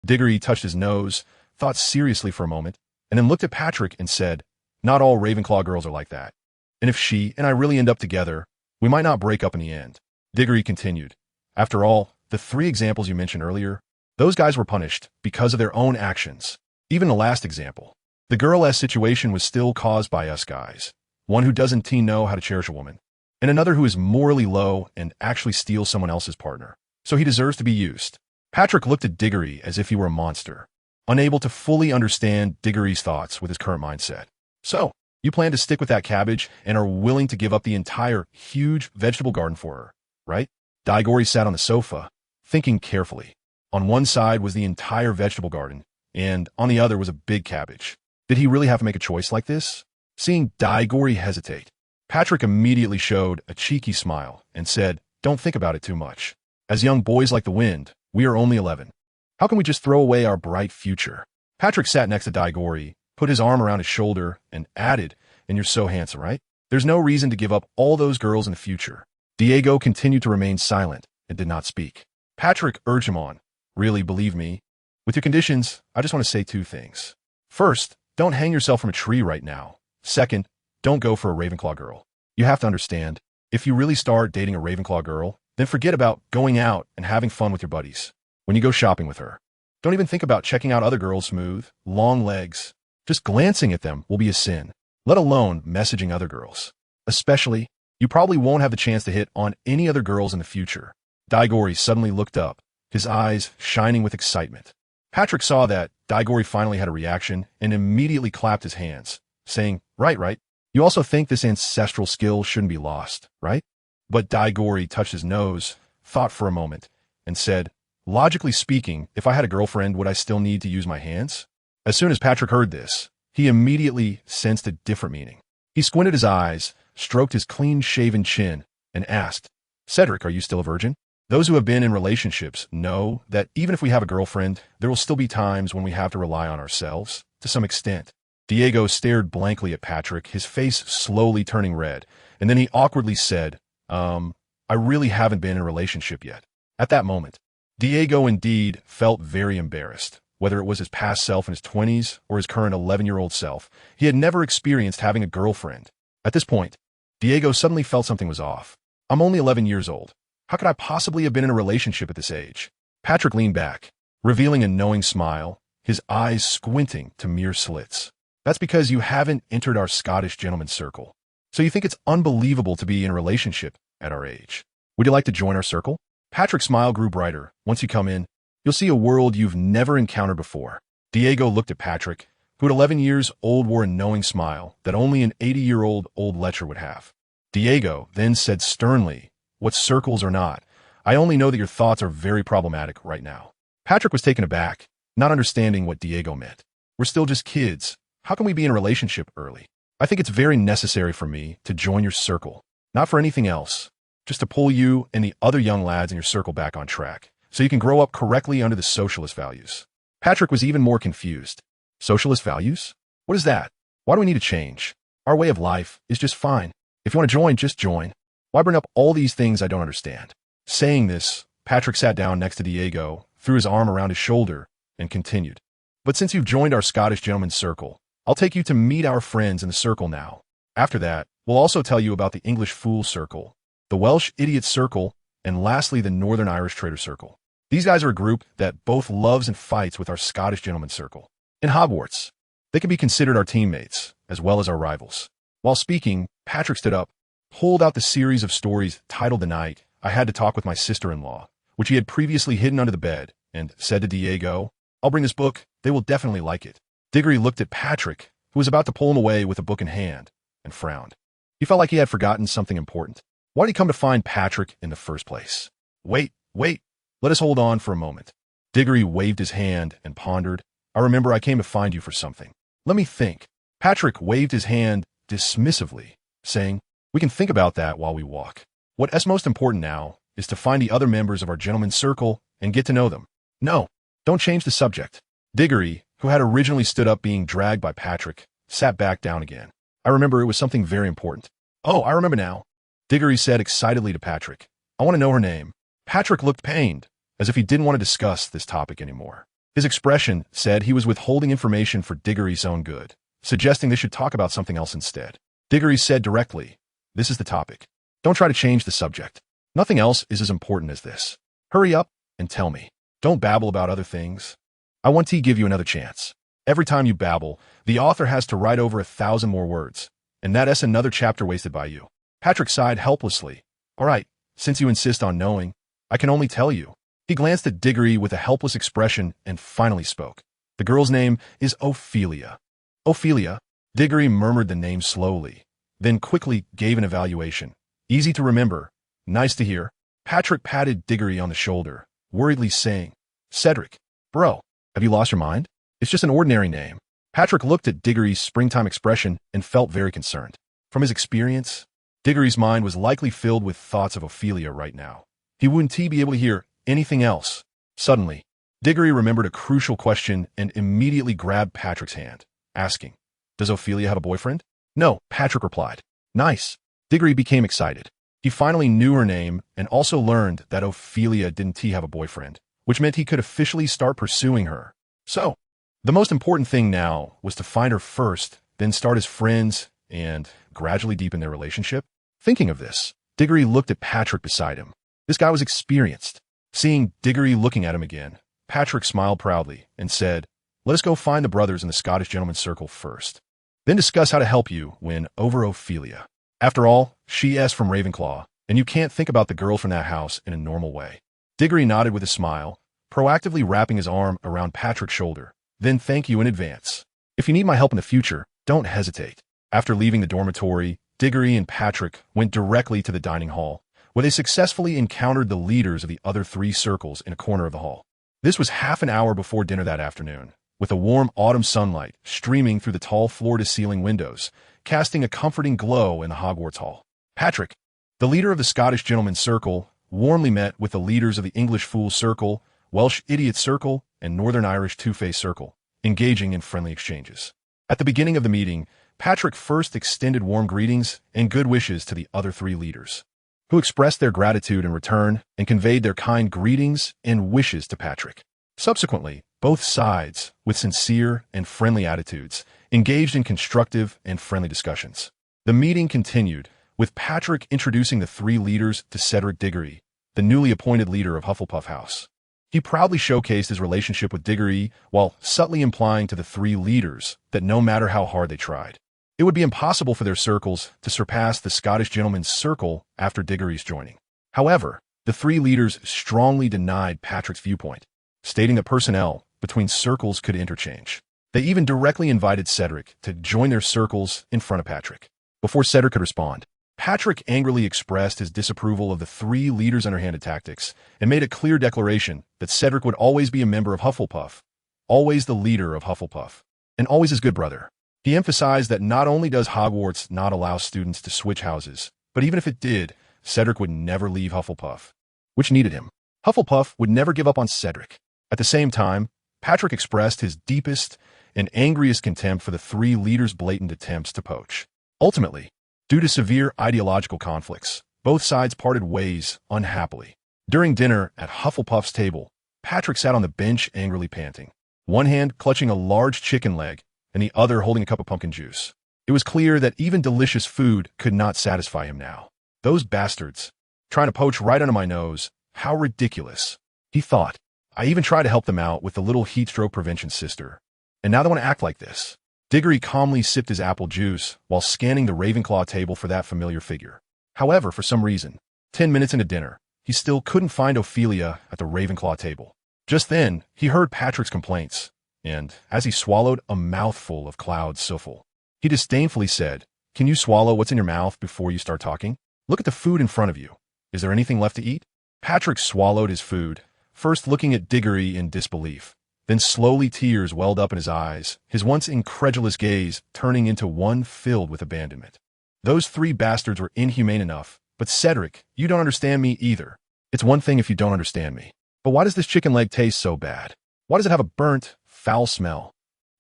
Diggory touched his nose, thought seriously for a moment, and then looked at Patrick and said, not all Ravenclaw girls are like that. And if she and I really end up together, we might not break up in the end. Diggory continued. After all, the three examples you mentioned earlier, those guys were punished because of their own actions. Even the last example, the girl-esque situation was still caused by us guys. One who doesn't know how to cherish a woman, and another who is morally low and actually steals someone else's partner. So he deserves to be used. Patrick looked at Diggory as if he were a monster, unable to fully understand Diggory's thoughts with his current mindset. So, you plan to stick with that cabbage and are willing to give up the entire huge vegetable garden for her, right? Diggory sat on the sofa, thinking carefully. On one side was the entire vegetable garden, and on the other was a big cabbage. Did he really have to make a choice like this? Seeing Diggory hesitate, Patrick immediately showed a cheeky smile and said, "Don't think about it too much. As young boys like the wind, we are only 11. How can we just throw away our bright future?" Patrick sat next to Diggory, put his arm around his shoulder, and added, "And you're so handsome, right? There's no reason to give up all those girls in the future." Diego continued to remain silent and did not speak. Patrick urged him on. "Really, believe me. With your conditions, I just want to say two things. First, don't hang yourself from a tree right now. Second, don't go for a Ravenclaw girl. You have to understand, if you really start dating a Ravenclaw girl, then forget about going out and having fun with your buddies. When you go shopping with her, don't even think about checking out other girls' smooth, long legs. Just glancing at them will be a sin, let alone messaging other girls. Especially, you probably won't have the chance to hit on any other girls in the future." Diggory suddenly looked up, his eyes shining with excitement. Patrick saw that Diggory finally had a reaction and immediately clapped his hands, saying, Right. You also think this ancestral skill shouldn't be lost, right?" But Diggory touched his nose, thought for a moment, and said, "Logically speaking, if I had a girlfriend, would I still need to use my hands?" As soon as Patrick heard this, he immediately sensed a different meaning. He squinted his eyes, stroked his clean-shaven chin, and asked, "Cedric, are you still a virgin?" Those who have been in relationships know that even if we have a girlfriend, there will still be times when we have to rely on ourselves, to some extent. Diego stared blankly at Patrick, his face slowly turning red, and then he awkwardly said, I really haven't been in a relationship yet." At that moment, Diego indeed felt very embarrassed. Whether it was his past self in his 20s or his current 11-year-old self, he had never experienced having a girlfriend. At this point, Diego suddenly felt something was off. "I'm only 11 years old. How could I possibly have been in a relationship at this age?" Patrick leaned back, revealing a knowing smile, his eyes squinting to mere slits. "That's because you haven't entered our Scottish gentleman's circle. So you think it's unbelievable to be in a relationship at our age. Would you like to join our circle?" Patrick's smile grew brighter. "Once you come in, you'll see a world you've never encountered before." Diego looked at Patrick, who at 11 years old wore a knowing smile that only an 80-year-old old lecher would have. Diego then said sternly, "What circles or not, I only know that your thoughts are very problematic right now." Patrick was taken aback, not understanding what Diego meant. "We're still just kids. How can we be in a relationship early? I think it's very necessary for me to join your circle, not for anything else, just to pull you and the other young lads in your circle back on track, so you can grow up correctly under the socialist values." Patrick was even more confused. Socialist values? What is that? Why do we need to change? Our way of life is just fine. If you want to join, just join. Why bring up all these things I don't understand? Saying this, Patrick sat down next to Diego, threw his arm around his shoulder, and continued. "But since you've joined our Scottish gentleman's circle, I'll take you to meet our friends in the circle now. After that, we'll also tell you about the English Fool Circle, the Welsh Idiot Circle, and lastly the Northern Irish Trader Circle. These guys are a group that both loves and fights with our Scottish gentleman's circle. In Hogwarts, they can be considered our teammates, as well as our rivals." While speaking, Patrick stood up, pulled out the series of stories titled The Night I Had to Talk with My Sister-in-Law, which he had previously hidden under the bed, and said to Diego, "I'll bring this book. They will definitely like it." Diggory looked at Patrick, who was about to pull him away with a book in hand, and frowned. He felt like he had forgotten something important. Why did he come to find Patrick in the first place? Wait, let us hold on for a moment." Diggory waved his hand and pondered. "I remember I came to find you for something. Let me think." Patrick waved his hand dismissively, saying, "We can think about that while we walk. What's most important now is to find the other members of our gentleman's circle and get to know them." "No, don't change the subject." Diggory, who had originally stood up being dragged by Patrick, sat back down again. "I remember it was something very important." "Oh, I remember now," Diggory said excitedly to Patrick. "I want to know her name." Patrick looked pained, as if he didn't want to discuss this topic anymore. His expression said he was withholding information for Diggory's own good, suggesting they should talk about something else instead. Diggory said directly, "This is the topic. Don't try to change the subject. Nothing else is as important as this. Hurry up and tell me. Don't babble about other things. I want to give you another chance. Every time you babble, the author has to write over 1,000 more words, and that's another chapter wasted by you." Patrick sighed helplessly. "All right, since you insist on knowing, I can only tell you." He glanced at Diggory with a helpless expression and finally spoke. "The girl's name is Ophelia." "Ophelia?" Diggory murmured the name slowly, then quickly gave an evaluation. "Easy to remember. Nice to hear." Patrick patted Diggory on the shoulder, worriedly saying, "Cedric, bro, have you lost your mind? It's just an ordinary name. Patrick looked at Diggory's springtime expression and felt very concerned. From his experience, Diggory's mind was likely filled with thoughts of Ophelia right now. He wouldn't be able to hear anything else. Suddenly, Diggory remembered a crucial question and immediately grabbed Patrick's hand, asking, "Does Ophelia have a boyfriend?" "No," Patrick replied. "Nice." Diggory became excited. He finally knew her name and also learned that Ophelia didn't have a boyfriend, which meant he could officially start pursuing her. So, the most important thing now was to find her first, then start as friends and gradually deepen their relationship. Thinking of this, Diggory looked at Patrick beside him. This guy was experienced. Seeing Diggory looking at him again, Patrick smiled proudly and said, "Let us go find the brothers in the Scottish Gentleman's Circle first. Then discuss how to help you win over Ophelia. After all, she is from Ravenclaw, and you can't think about the girl from that house in a normal way." Diggory nodded with a smile, proactively wrapping his arm around Patrick's shoulder. "Then thank you in advance. If you need my help in the future, don't hesitate." After leaving the dormitory, Diggory and Patrick went directly to the dining hall, where they successfully encountered the leaders of the other 3 circles in a corner of the hall. This was half an hour before dinner that afternoon, with a warm autumn sunlight streaming through the tall floor-to-ceiling windows, casting a comforting glow in the Hogwarts Hall. Patrick, the leader of the Scottish Gentleman's Circle, warmly met with the leaders of the English Fool's Circle, Welsh Idiot Circle, and Northern Irish Two-Faced Circle, engaging in friendly exchanges. At the beginning of the meeting, Patrick first extended warm greetings and good wishes to the other 3 leaders, who expressed their gratitude in return and conveyed their kind greetings and wishes to Patrick. Subsequently, both sides, with sincere and friendly attitudes, engaged in constructive and friendly discussions. The meeting continued, with Patrick introducing the 3 leaders to Cedric Diggory, the newly appointed leader of Hufflepuff House. He proudly showcased his relationship with Diggory while subtly implying to the 3 leaders that no matter how hard they tried, it would be impossible for their circles to surpass the Scottish Gentleman's Circle after Diggory's joining. However, the 3 leaders strongly denied Patrick's viewpoint, stating that personnel between circles could interchange. They even directly invited Cedric to join their circles in front of Patrick. Before Cedric could respond, Patrick angrily expressed his disapproval of the 3 leaders' underhanded tactics and made a clear declaration that Cedric would always be a member of Hufflepuff, always the leader of Hufflepuff, and always his good brother. He emphasized that not only does Hogwarts not allow students to switch houses, but even if it did, Cedric would never leave Hufflepuff, which needed him. Hufflepuff would never give up on Cedric. At the same time, Patrick expressed his deepest and angriest contempt for the 3 leaders' blatant attempts to poach. Ultimately, due to severe ideological conflicts, both sides parted ways unhappily. During dinner at Hufflepuff's table, Patrick sat on the bench angrily panting, one hand clutching a large chicken leg and the other holding a cup of pumpkin juice. It was clear that even delicious food could not satisfy him now. Those bastards, trying to poach right under my nose, how ridiculous, he thought. I even tried to help them out with the little heat stroke prevention sister, and now they want to act like this. Diggory calmly sipped his apple juice while scanning the Ravenclaw table for that familiar figure. However, for some reason, 10 minutes into dinner, he still couldn't find Ophelia at the Ravenclaw table. Just then, he heard Patrick's complaints, and as he swallowed a mouthful of cloud souffle, he disdainfully said, "Can you swallow what's in your mouth before you start talking? Look at the food in front of you. Is there anything left to eat?" Patrick swallowed his food, first looking at Diggory in disbelief. Then slowly tears welled up in his eyes, his once incredulous gaze turning into one filled with abandonment. Those 3 bastards were inhumane enough, but Cedric, you don't understand me either. It's one thing if you don't understand me. But why does this chicken leg taste so bad? Why does it have a burnt, foul smell?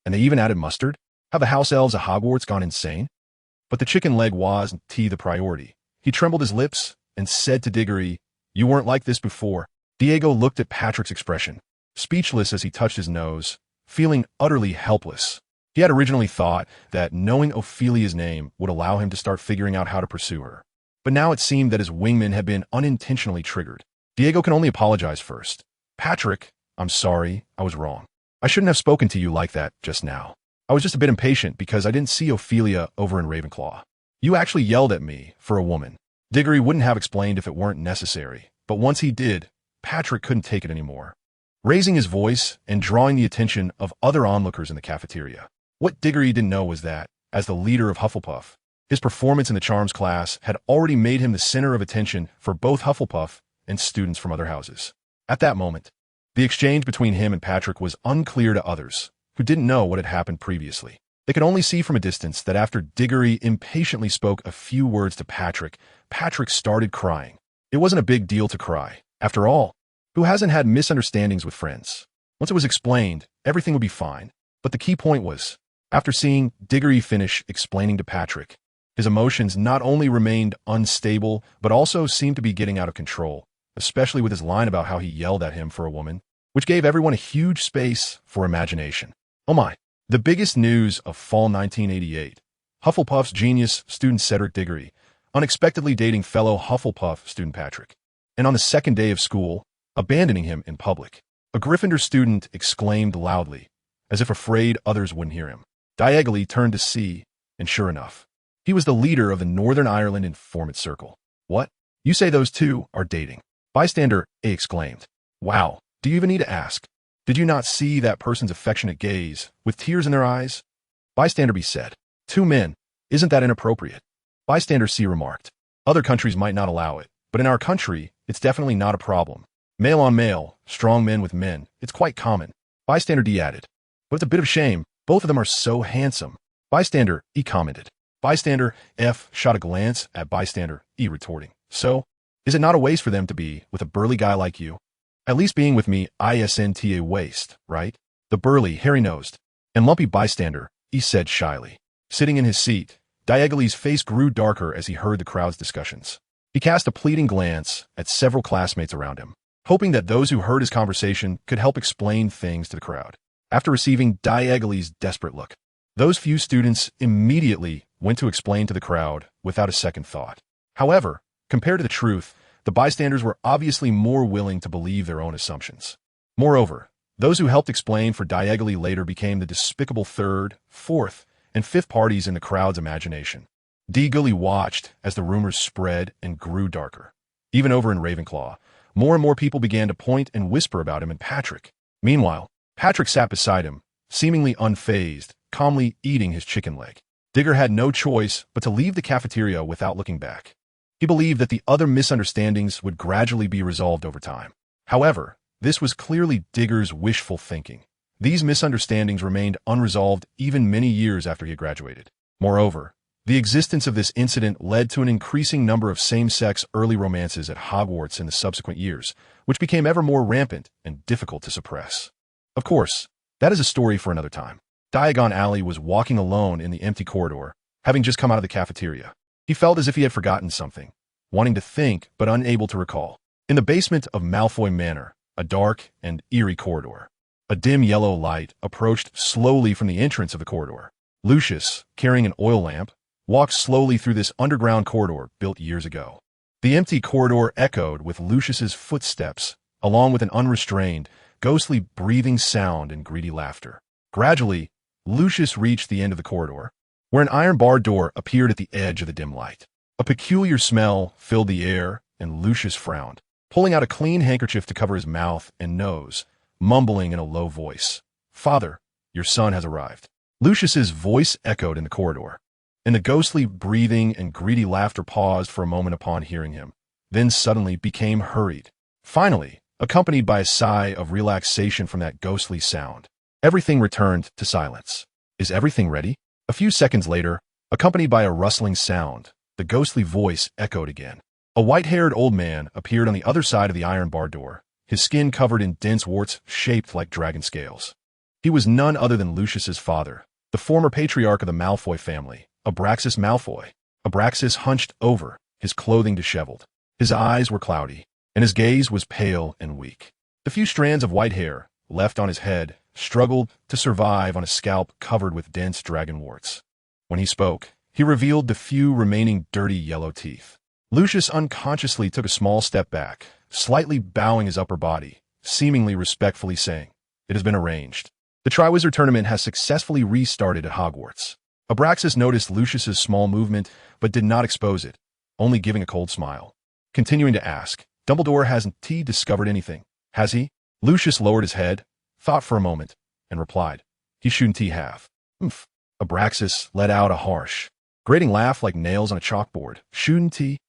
And they even added mustard? Have the house elves of Hogwarts gone insane? But the chicken leg was the priority. He trembled his lips and said to Diggory, "You weren't like this before." Diego looked at Patrick's expression, speechless as he touched his nose, feeling utterly helpless. He had originally thought that knowing Ophelia's name would allow him to start figuring out how to pursue her. But now it seemed that his wingman had been unintentionally triggered. Diego can only apologize first. "Patrick, I'm sorry, I was wrong. I shouldn't have spoken to you like that just now. I was just a bit impatient because I didn't see Ophelia over in Ravenclaw. You actually yelled at me for a woman." Diggory wouldn't have explained if it weren't necessary, but once he did, Patrick couldn't take it anymore, raising his voice and drawing the attention of other onlookers in the cafeteria. What Diggory didn't know was that, as the leader of Hufflepuff, his performance in the charms class had already made him the center of attention for both Hufflepuff and students from other houses. At that moment, the exchange between him and Patrick was unclear to others, who didn't know what had happened previously. They could only see from a distance that after Diggory impatiently spoke a few words to Patrick, Patrick started crying. It wasn't a big deal to cry. After all, who hasn't had misunderstandings with friends? Once it was explained, everything would be fine. But the key point was, after seeing Diggory finish explaining to Patrick, his emotions not only remained unstable, but also seemed to be getting out of control, especially with his line about how he yelled at him for a woman, which gave everyone a huge space for imagination. Oh my. The biggest news of fall 1988. Hufflepuff's genius student Cedric Diggory, unexpectedly dating fellow Hufflepuff student Patrick, and on the second day of school, abandoning him in public. A Gryffindor student exclaimed loudly, as if afraid others wouldn't hear him. Diagonally turned to see, and sure enough, he was the leader of the Northern Ireland Informant Circle. What? You say those two are dating? Bystander A exclaimed. Wow, do you even need to ask? Did you not see that person's affectionate gaze, with tears in their eyes? Bystander B said. Two men, isn't that inappropriate? Bystander C remarked. Other countries might not allow it, but in our country, it's definitely not a problem. Male on male, strong men with men, it's quite common. Bystander D added. But it's a bit of a shame, both of them are so handsome. Bystander E commented. Bystander F shot a glance at Bystander E retorting. So, is it not a waste for them to be with a burly guy like you? At least being with me isn't a waste, right? The burly, hairy-nosed, and lumpy Bystander E said shyly. Sitting in his seat, Diagonally's face grew darker as he heard the crowd's discussions. He cast a pleading glance at several classmates around him, hoping that those who heard his conversation could help explain things to the crowd. After receiving Diagonally's desperate look, those few students immediately went to explain to the crowd without a second thought. However, compared to the truth, the bystanders were obviously more willing to believe their own assumptions. Moreover, those who helped explain for Diagonally later became the despicable third, fourth, and fifth parties in the crowd's imagination. Diggory watched as the rumors spread and grew darker. Even over in Ravenclaw, more and more people began to point and whisper about him and Patrick. Meanwhile, Patrick sat beside him, seemingly unfazed, calmly eating his chicken leg. Digger had no choice but to leave the cafeteria without looking back. He believed that the other misunderstandings would gradually be resolved over time. However, this was clearly Digger's wishful thinking. These misunderstandings remained unresolved even many years after he had graduated. Moreover, the existence of this incident led to an increasing number of same-sex early romances at Hogwarts in the subsequent years, which became ever more rampant and difficult to suppress. Of course, that is a story for another time. Diagon Alley was walking alone in the empty corridor, having just come out of the cafeteria. He felt as if he had forgotten something, wanting to think but unable to recall. In the basement of Malfoy Manor, a dark and eerie corridor, a dim yellow light approached slowly from the entrance of the corridor. Lucius, carrying an oil lamp, walked slowly through this underground corridor built years ago. The empty corridor echoed with Lucius's footsteps, along with an unrestrained, ghostly breathing sound and greedy laughter. Gradually, Lucius reached the end of the corridor, where an iron-barred door appeared at the edge of the dim light. A peculiar smell filled the air, and Lucius frowned, pulling out a clean handkerchief to cover his mouth and nose, mumbling in a low voice, "Father, your son has arrived." Lucius's voice echoed in the corridor, and the ghostly breathing and greedy laughter paused for a moment upon hearing him, then suddenly became hurried. Finally, accompanied by a sigh of relaxation from that ghostly sound, everything returned to silence. Is everything ready? A few seconds later, accompanied by a rustling sound, the ghostly voice echoed again. A white-haired old man appeared on the other side of the iron-barred door, his skin covered in dense warts shaped like dragon scales. He was none other than Lucius's father, the former patriarch of the Malfoy family, Abraxas Malfoy. Abraxas hunched over, his clothing disheveled. His eyes were cloudy, and his gaze was pale and weak. The few strands of white hair left on his head struggled to survive on a scalp covered with dense dragon warts. When he spoke, he revealed the few remaining dirty yellow teeth. Lucius unconsciously took a small step back, slightly bowing his upper body, seemingly respectfully saying, "It has been arranged. The Triwizard Tournament has successfully restarted at Hogwarts." Abraxas noticed Lucius's small movement, but did not expose it, only giving a cold smile. Continuing to ask, "Dumbledore hasn't discovered anything, has he?" Lucius lowered his head, thought for a moment, and replied, "He shouldn't have." "Humph." Abraxas let out a harsh, grating laugh like nails on a chalkboard. "Shouldn't he?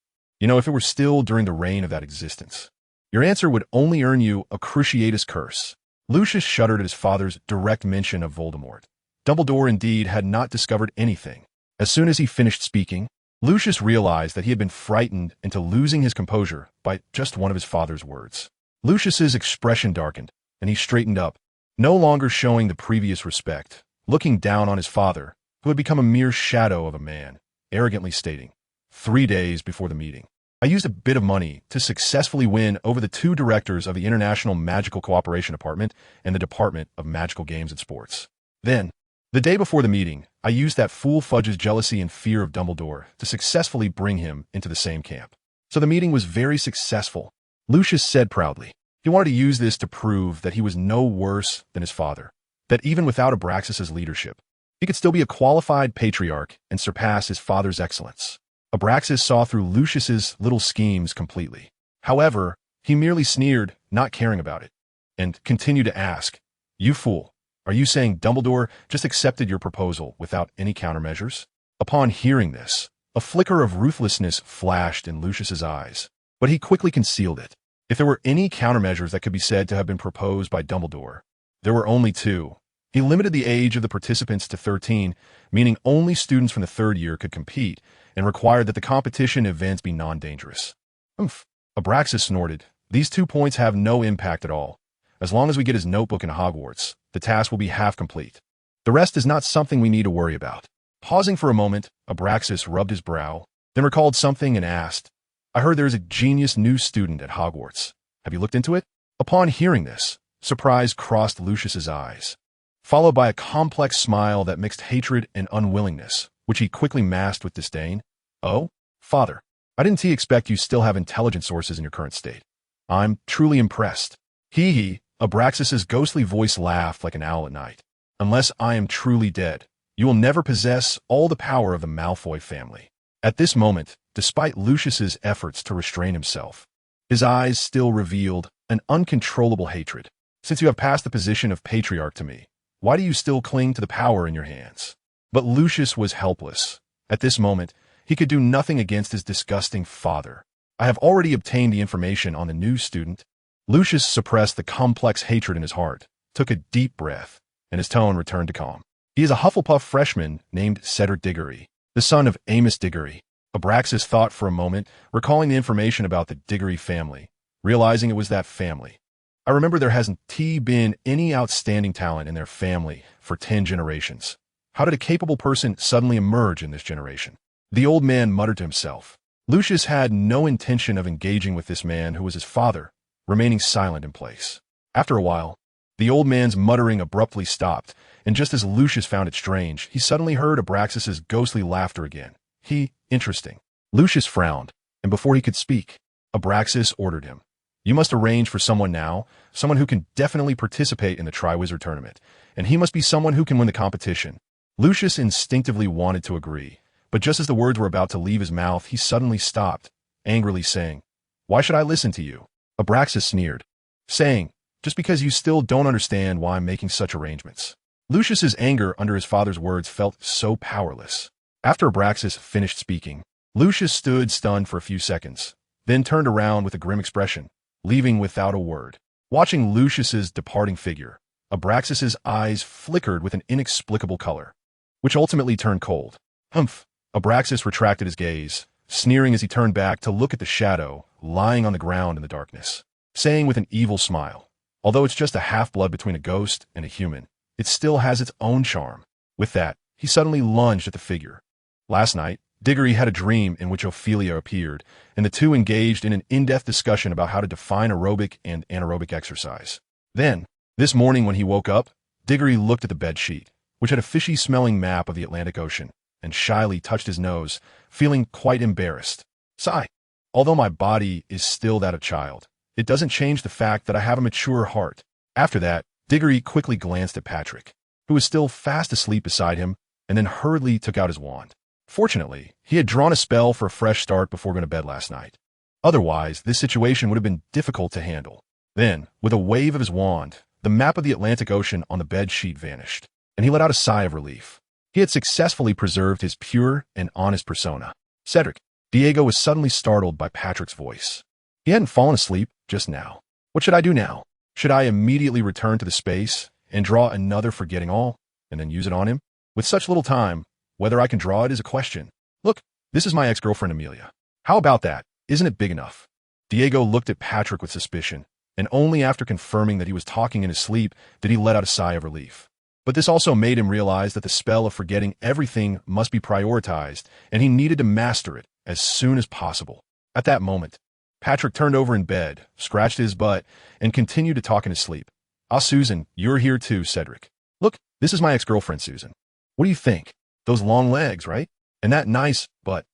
You know, if it were still during the reign of that existence, your answer would only earn you a Cruciatus curse." Lucius shuddered at his father's direct mention of Voldemort. Dumbledore indeed had not discovered anything. As soon as he finished speaking, Lucius realized that he had been frightened into losing his composure by just one of his father's words. Lucius's expression darkened, and he straightened up, no longer showing the previous respect, looking down on his father, who had become a mere shadow of a man, arrogantly stating, 3 days before the meeting, I used a bit of money to successfully win over the 2 directors of the International Magical Cooperation Department and the Department of Magical Games and Sports. Then, the day before the meeting, I used that fool Fudge's jealousy and fear of Dumbledore to successfully bring him into the same camp. So the meeting was very successful, Lucius said proudly. He wanted to use this to prove that he was no worse than his father, that even without Abraxas's leadership, he could still be a qualified patriarch and surpass his father's excellence. Abraxas saw through Lucius's little schemes completely. However, he merely sneered, not caring about it, and continued to ask, You fool, are you saying Dumbledore just accepted your proposal without any countermeasures? Upon hearing this, a flicker of ruthlessness flashed in Lucius's eyes, but he quickly concealed it. If there were any countermeasures that could be said to have been proposed by Dumbledore, there were only 2. He limited the age of the participants to 13, meaning only students from the 3rd year could compete, and required that the competition events be non-dangerous. Abraxas snorted. These 2 points have no impact at all. As long as we get his notebook in Hogwarts, the task will be half complete. The rest is not something we need to worry about. Pausing for a moment, Abraxas rubbed his brow, then recalled something and asked, I heard there is a genius new student at Hogwarts. Have you looked into it? Upon hearing this, surprise crossed Lucius's eyes, followed by a complex smile that mixed hatred and unwillingness, which he quickly masked with disdain. Oh, father, I didn't expect you still have intelligence sources in your current state. I'm truly impressed. Hee, Abraxas's ghostly voice laughed like an owl at night. Unless I am truly dead, you will never possess all the power of the Malfoy family. At this moment, despite Lucius's efforts to restrain himself, his eyes still revealed an uncontrollable hatred. Since you have passed the position of patriarch to me, why do you still cling to the power in your hands? But Lucius was helpless. At this moment, he could do nothing against his disgusting father. I have already obtained the information on the new student. Lucius suppressed the complex hatred in his heart, took a deep breath, and his tone returned to calm. He is a Hufflepuff freshman named Cedric Diggory, the son of Amos Diggory. Abraxas thought for a moment, recalling the information about the Diggory family, realizing it was that family. I remember there hasn't been any outstanding talent in their family for 10 generations. How did a capable person suddenly emerge in this generation? The old man muttered to himself. Lucius had no intention of engaging with this man who was his father, remaining silent in place. After a while, the old man's muttering abruptly stopped, and just as Lucius found it strange, he suddenly heard Abraxas's ghostly laughter again. Interesting. Lucius frowned, and before he could speak, Abraxas ordered him. You must arrange for someone now, someone who can definitely participate in the Triwizard Tournament, and he must be someone who can win the competition. Lucius instinctively wanted to agree, but just as the words were about to leave his mouth, he suddenly stopped, angrily saying, Why should I listen to you? Abraxas sneered, saying, Just because you still don't understand why I'm making such arrangements. Lucius's anger under his father's words felt so powerless. After Abraxas finished speaking, Lucius stood stunned for a few seconds, then turned around with a grim expression, leaving without a word. Watching Lucius's departing figure, Abraxas's eyes flickered with an inexplicable color, which ultimately turned cold. Abraxas retracted his gaze, sneering as he turned back to look at the shadow lying on the ground in the darkness, saying with an evil smile, Although it's just a half-blood between a ghost and a human, it still has its own charm. With that, he suddenly lunged at the figure. Last night, Diggory had a dream in which Ophelia appeared, and the two engaged in an in-depth discussion about how to define aerobic and anaerobic exercise. Then, this morning when he woke up, Diggory looked at the bedsheet, which had a fishy-smelling map of the Atlantic Ocean, and shyly touched his nose, feeling quite embarrassed. Sigh. Although my body is still that of a child, it doesn't change the fact that I have a mature heart. After that, Diggory quickly glanced at Patrick, who was still fast asleep beside him, and then hurriedly took out his wand. Fortunately, he had drawn a spell for a fresh start before going to bed last night. Otherwise, this situation would have been difficult to handle. Then, with a wave of his wand, the map of the Atlantic Ocean on the bed sheet vanished, and he let out a sigh of relief. He had successfully preserved his pure and honest persona. Cedric. Diego was suddenly startled by Patrick's voice. He hadn't fallen asleep just now. What should I do now? Should I immediately return to the space and draw another forgetting all and then use it on him? With such little time, whether I can draw it is a question. Look, this is my ex-girlfriend Amelia. How about that? Isn't it big enough? Diego looked at Patrick with suspicion, and only after confirming that he was talking in his sleep did he let out a sigh of relief. But this also made him realize that the spell of forgetting everything must be prioritized, and he needed to master it as soon as possible. At that moment, Patrick turned over in bed, scratched his butt, and continued to talk in his sleep. Ah, Susan, you're here too, Cedric. Look, this is my ex-girlfriend, Susan. What do you think? Those long legs, right? And that nice butt.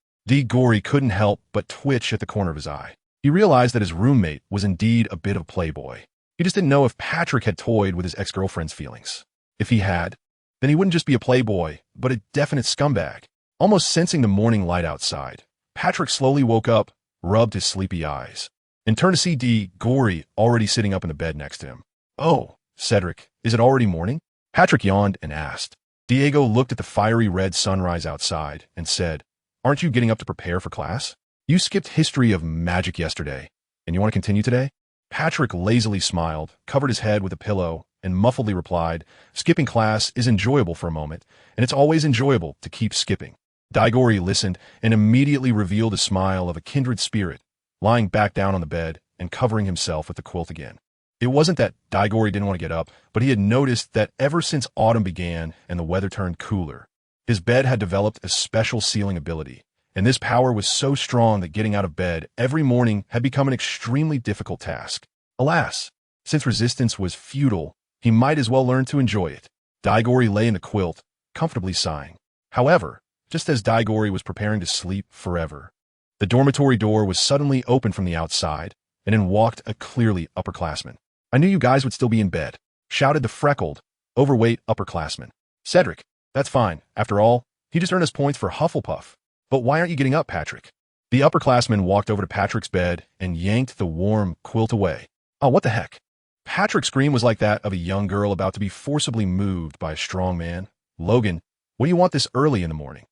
Gory couldn't help but twitch at the corner of his eye. He realized that his roommate was indeed a bit of a playboy. He just didn't know if Patrick had toyed with his ex-girlfriend's feelings. If he had, then he wouldn't just be a playboy, but a definite scumbag. Almost sensing the morning light outside, Patrick slowly woke up, rubbed his sleepy eyes, and turned to see Gory already sitting up in the bed next to him. Oh, Cedric, is it already morning? Patrick yawned and asked. Diego looked at the fiery red sunrise outside and said, Aren't you getting up to prepare for class? You skipped history of magic yesterday, and you want to continue today? Patrick lazily smiled, covered his head with a pillow, and muffledly replied, Skipping class is enjoyable for a moment, and it's always enjoyable to keep skipping. Digory listened and immediately revealed a smile of a kindred spirit, lying back down on the bed and covering himself with the quilt again. It wasn't that Digory didn't want to get up, but he had noticed that ever since autumn began and the weather turned cooler, his bed had developed a special sealing ability, and this power was so strong that getting out of bed every morning had become an extremely difficult task. Alas, since resistance was futile, he might as well learn to enjoy it. Digory lay in the quilt, comfortably sighing. However, just as Digory was preparing to sleep forever, the dormitory door was suddenly opened from the outside, and in walked a clearly upperclassman. I knew you guys would still be in bed, shouted the freckled, overweight upperclassman. Cedric, that's fine. After all, he just earned us points for Hufflepuff. But why aren't you getting up, Patrick? The upperclassman walked over to Patrick's bed and yanked the warm quilt away. Oh, what the heck? Patrick's scream was like that of a young girl about to be forcibly moved by a strong man. Logan, what do you want this early in the morning?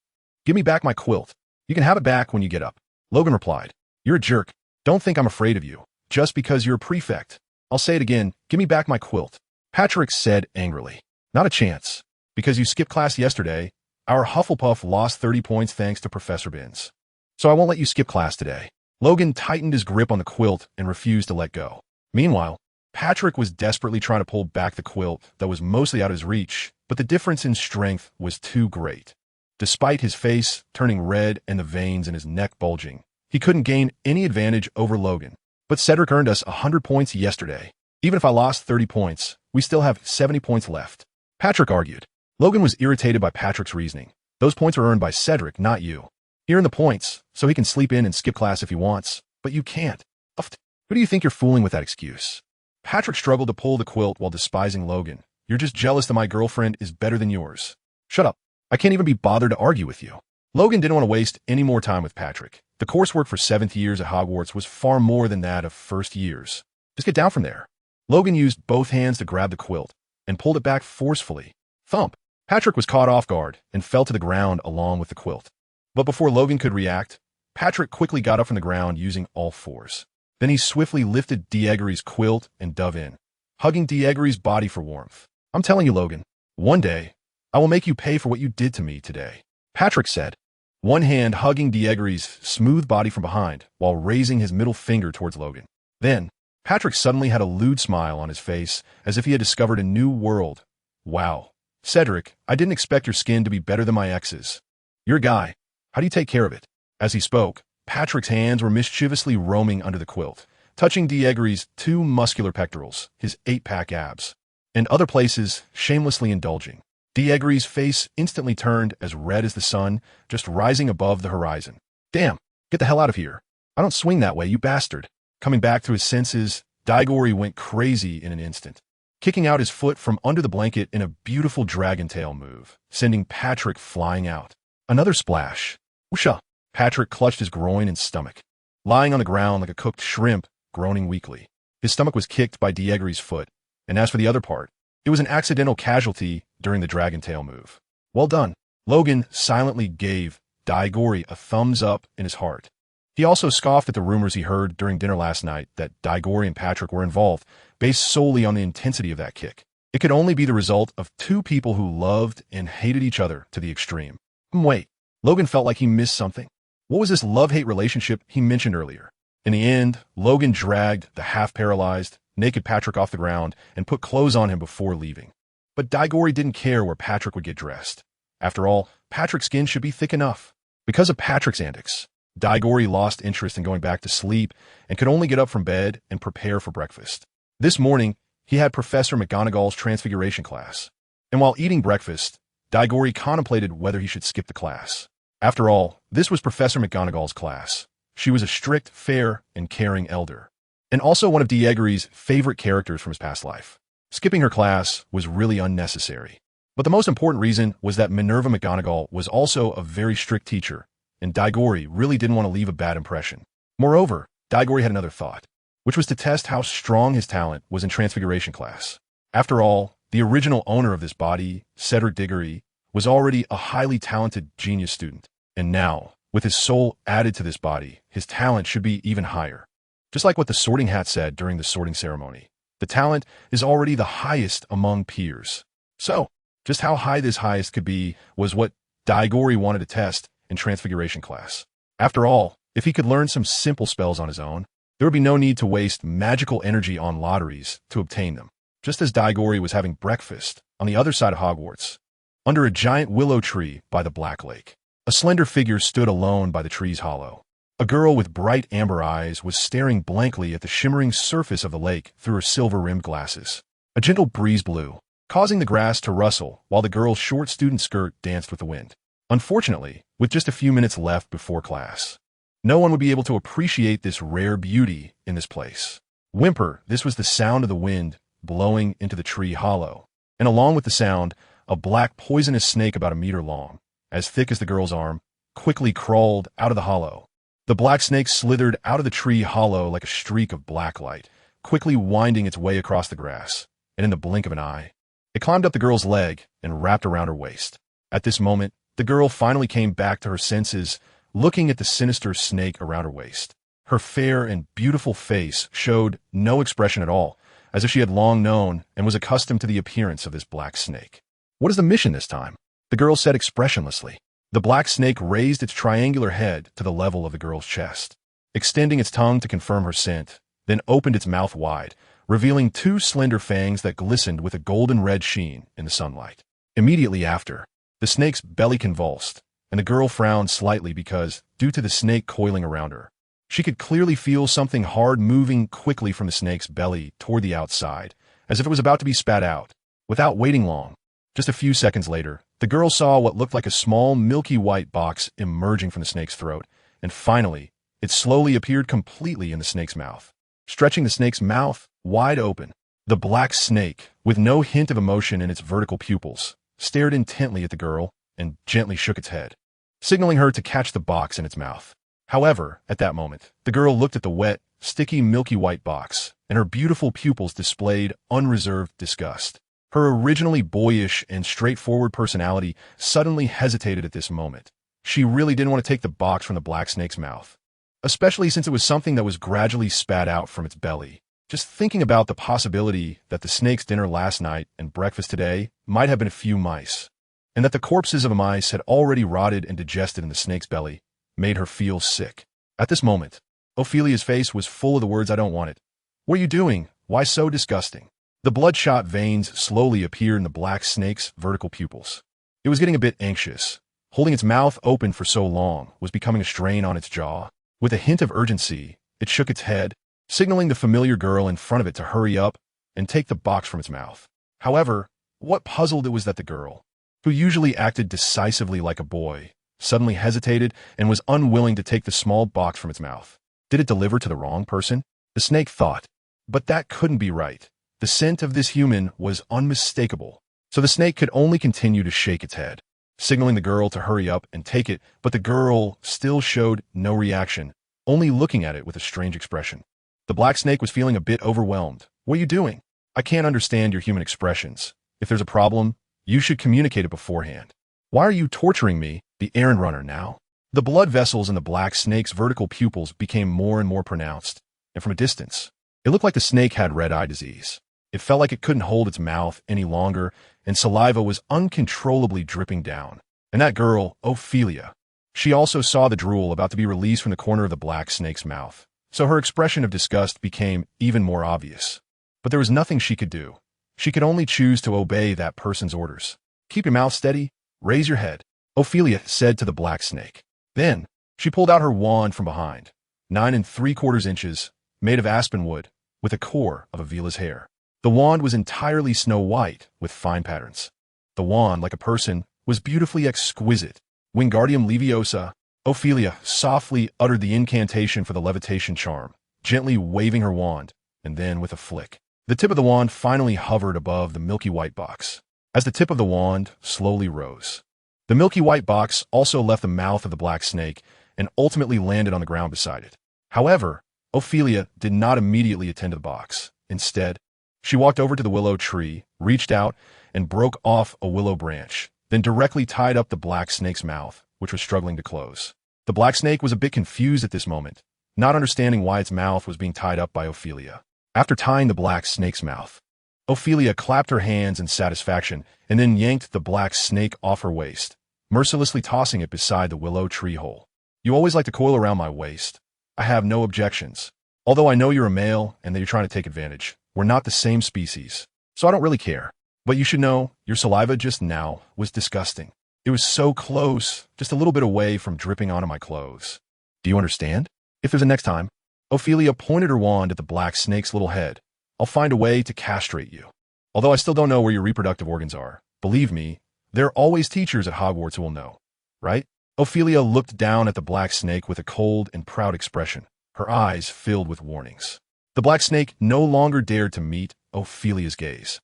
Give me back my quilt. You can have it back when you get up. Logan replied. You're a jerk. Don't think I'm afraid of you, just because you're a prefect. I'll say it again. Give me back my quilt. Patrick said angrily. Not a chance. Because you skipped class yesterday, our Hufflepuff lost 30 points thanks to Professor Binns. So I won't let you skip class today. Logan tightened his grip on the quilt and refused to let go. Meanwhile, Patrick was desperately trying to pull back the quilt that was mostly out of his reach, but the difference in strength was too great. Despite his face turning red and the veins in his neck bulging, he couldn't gain any advantage over Logan. But Cedric earned us 100 points yesterday. Even if I lost 30 points, we still have 70 points left. Patrick argued. Logan was irritated by Patrick's reasoning. Those points were earned by Cedric, not you. He earned the points, so he can sleep in and skip class if he wants, but you can't. Who do you think you're fooling with that excuse? Patrick struggled to pull the quilt while despising Logan. You're just jealous that my girlfriend is better than yours. Shut up. I can't even be bothered to argue with you. Logan didn't want to waste any more time with Patrick. The coursework for 7th years at Hogwarts was far more than that of first years. Just get down from there. Logan used both hands to grab the quilt and pulled it back forcefully. Thump. Patrick was caught off guard and fell to the ground along with the quilt. But before Logan could react, Patrick quickly got up from the ground using all fours. Then he swiftly lifted Diegori's quilt and dove in, hugging Diegori's body for warmth. I'm telling you, Logan, one day, I will make you pay for what you did to me today, Patrick said, one hand hugging Diegori's smooth body from behind while raising his middle finger towards Logan. Then, Patrick suddenly had a lewd smile on his face as if he had discovered a new world. Wow. Cedric, I didn't expect your skin to be better than my ex's. You're a guy. How do you take care of it? As he spoke, Patrick's hands were mischievously roaming under the quilt, touching Diegori's 2 muscular pectorals, his 8-pack abs, and other places shamelessly indulging. Diegori's face instantly turned as red as the sun, just rising above the horizon. Damn, get the hell out of here. I don't swing that way, you bastard. Coming back to his senses, Digory went crazy in an instant, kicking out his foot from under the blanket in a beautiful dragon tail move, sending Patrick flying out. Another splash. Whoosha! Patrick clutched his groin and stomach, lying on the ground like a cooked shrimp, groaning weakly. His stomach was kicked by Diegori's foot, and as for the other part, it was an accidental casualty during the dragon tail move. Well done. Logan silently gave Digory a thumbs up in his heart. He also scoffed at the rumors he heard during dinner last night that Diggory and Patrick were involved, based solely on the intensity of that kick. It could only be the result of two people who loved and hated each other to the extreme. Wait, Logan felt like he missed something. What was this love-hate relationship he mentioned earlier? In the end, Logan dragged the half-paralyzed, naked Patrick off the ground and put clothes on him before leaving. But Diggory didn't care where Patrick would get dressed. After all, Patrick's skin should be thick enough. Because of Patrick's antics, Diggory lost interest in going back to sleep and could only get up from bed and prepare for breakfast. This morning, he had Professor McGonagall's transfiguration class. And while eating breakfast, Diggory contemplated whether he should skip the class. After all, this was Professor McGonagall's class. She was a strict, fair, and caring elder, and also one of Diggory's favorite characters from his past life. Skipping her class was really unnecessary. But the most important reason was that Minerva McGonagall was also a very strict teacher, and Diggory really didn't want to leave a bad impression. Moreover, Diggory had another thought, which was to test how strong his talent was in transfiguration class. After all, the original owner of this body, Cedric Diggory, was already a highly talented genius student, and now, with his soul added to this body, his talent should be even higher. Just like what the Sorting Hat said during the sorting ceremony, the talent is already the highest among peers. So, just how high this highest could be was what Diggory wanted to test in transfiguration class. After all, if he could learn some simple spells on his own, there would be no need to waste magical energy on lotteries to obtain them. Just as Diggory was having breakfast on the other side of Hogwarts, under a giant willow tree by the Black Lake, a slender figure stood alone by the tree's hollow. A girl with bright amber eyes was staring blankly at the shimmering surface of the lake through her silver-rimmed glasses. A gentle breeze blew, causing the grass to rustle while the girl's short student skirt danced with the wind. Unfortunately, with just a few minutes left before class, no one would be able to appreciate this rare beauty in this place. Whimper, this was the sound of the wind blowing into the tree hollow, and along with the sound, a black poisonous snake about a meter long, as thick as the girl's arm, quickly crawled out of the hollow. The black snake slithered out of the tree hollow like a streak of black light, quickly winding its way across the grass, and in the blink of an eye, it climbed up the girl's leg and wrapped around her waist. At this moment, the girl finally came back to her senses, looking at the sinister snake around her waist. Her fair and beautiful face showed no expression at all, as if she had long known and was accustomed to the appearance of this black snake. "What is the mission this time?" the girl said expressionlessly. The black snake raised its triangular head to the level of the girl's chest, extending its tongue to confirm her scent, then opened its mouth wide, revealing two slender fangs that glistened with a golden red sheen in the sunlight. Immediately after, the snake's belly convulsed, and the girl frowned slightly because, due to the snake coiling around her, she could clearly feel something hard moving quickly from the snake's belly toward the outside, as if it was about to be spat out. Without waiting long, just a few seconds later, the girl saw what looked like a small, milky white box emerging from the snake's throat, and finally, it slowly appeared completely in the snake's mouth. Stretching the snake's mouth wide open, the black snake, with no hint of emotion in its vertical pupils, stared intently at the girl and gently shook its head, signaling her to catch the box in its mouth. However, at that moment, the girl looked at the wet, sticky, milky white box, and her beautiful pupils displayed unreserved disgust. Her originally boyish and straightforward personality suddenly hesitated at this moment. She really didn't want to take the box from the black snake's mouth, especially since it was something that was gradually spat out from its belly. Just thinking about the possibility that the snake's dinner last night and breakfast today might have been a few mice, and that the corpses of the mice had already rotted and digested in the snake's belly, made her feel sick. At this moment, Ophelia's face was full of the words, "I don't want it. What are you doing? Why so disgusting?" The bloodshot veins slowly appeared in the black snake's vertical pupils. It was getting a bit anxious. Holding its mouth open for so long was becoming a strain on its jaw. With a hint of urgency, it shook its head, signaling the familiar girl in front of it to hurry up and take the box from its mouth. However, what puzzled it was that the girl, who usually acted decisively like a boy, suddenly hesitated and was unwilling to take the small box from its mouth. Did it deliver to the wrong person? The snake thought. But that couldn't be right. The scent of this human was unmistakable, so the snake could only continue to shake its head, signaling the girl to hurry up and take it, but the girl still showed no reaction, only looking at it with a strange expression. The black snake was feeling a bit overwhelmed. "What are you doing? I can't understand your human expressions. If there's a problem, you should communicate it beforehand. Why are you torturing me, the errand runner, now?" The blood vessels in the black snake's vertical pupils became more and more pronounced, and from a distance, it looked like the snake had red eye disease. It felt like it couldn't hold its mouth any longer, and saliva was uncontrollably dripping down. And that girl, Ophelia, she also saw the drool about to be released from the corner of the black snake's mouth, so her expression of disgust became even more obvious. But there was nothing she could do. She could only choose to obey that person's orders. Keep your mouth steady, raise your head, Ophelia said to the black snake. Then, she pulled out her wand from behind, 9 3/4 inches, made of aspen wood, with a core of Avila's hair. The wand was entirely snow white, with fine patterns. The wand, like a person, was beautifully exquisite. Wingardium Leviosa, Ophelia softly uttered the incantation for the levitation charm, gently waving her wand, and then with a flick, the tip of the wand finally hovered above the milky white box. As the tip of the wand slowly rose, the milky white box also left the mouth of the black snake and ultimately landed on the ground beside it. However, Ophelia did not immediately attend to the box. Instead, she walked over to the willow tree, reached out, and broke off a willow branch, then directly tied up the black snake's mouth, which was struggling to close. The black snake was a bit confused at this moment, not understanding why its mouth was being tied up by Ophelia. After tying the black snake's mouth, Ophelia clapped her hands in satisfaction and then yanked the black snake off her waist, mercilessly tossing it beside the willow tree hole. You always like to coil around my waist. I have no objections. Although I know you're a male and that you're trying to take advantage, we're not the same species, so I don't really care. But you should know, your saliva just now was disgusting. It was so close, just a little bit away from dripping onto my clothes. Do you understand? If there's a next time, Ophelia pointed her wand at the black snake's little head. I'll find a way to castrate you. Although I still don't know where your reproductive organs are, believe me, there are always teachers at Hogwarts who will know, right? Ophelia looked down at the black snake with a cold and proud expression, her eyes filled with warnings. The black snake no longer dared to meet Ophelia's gaze,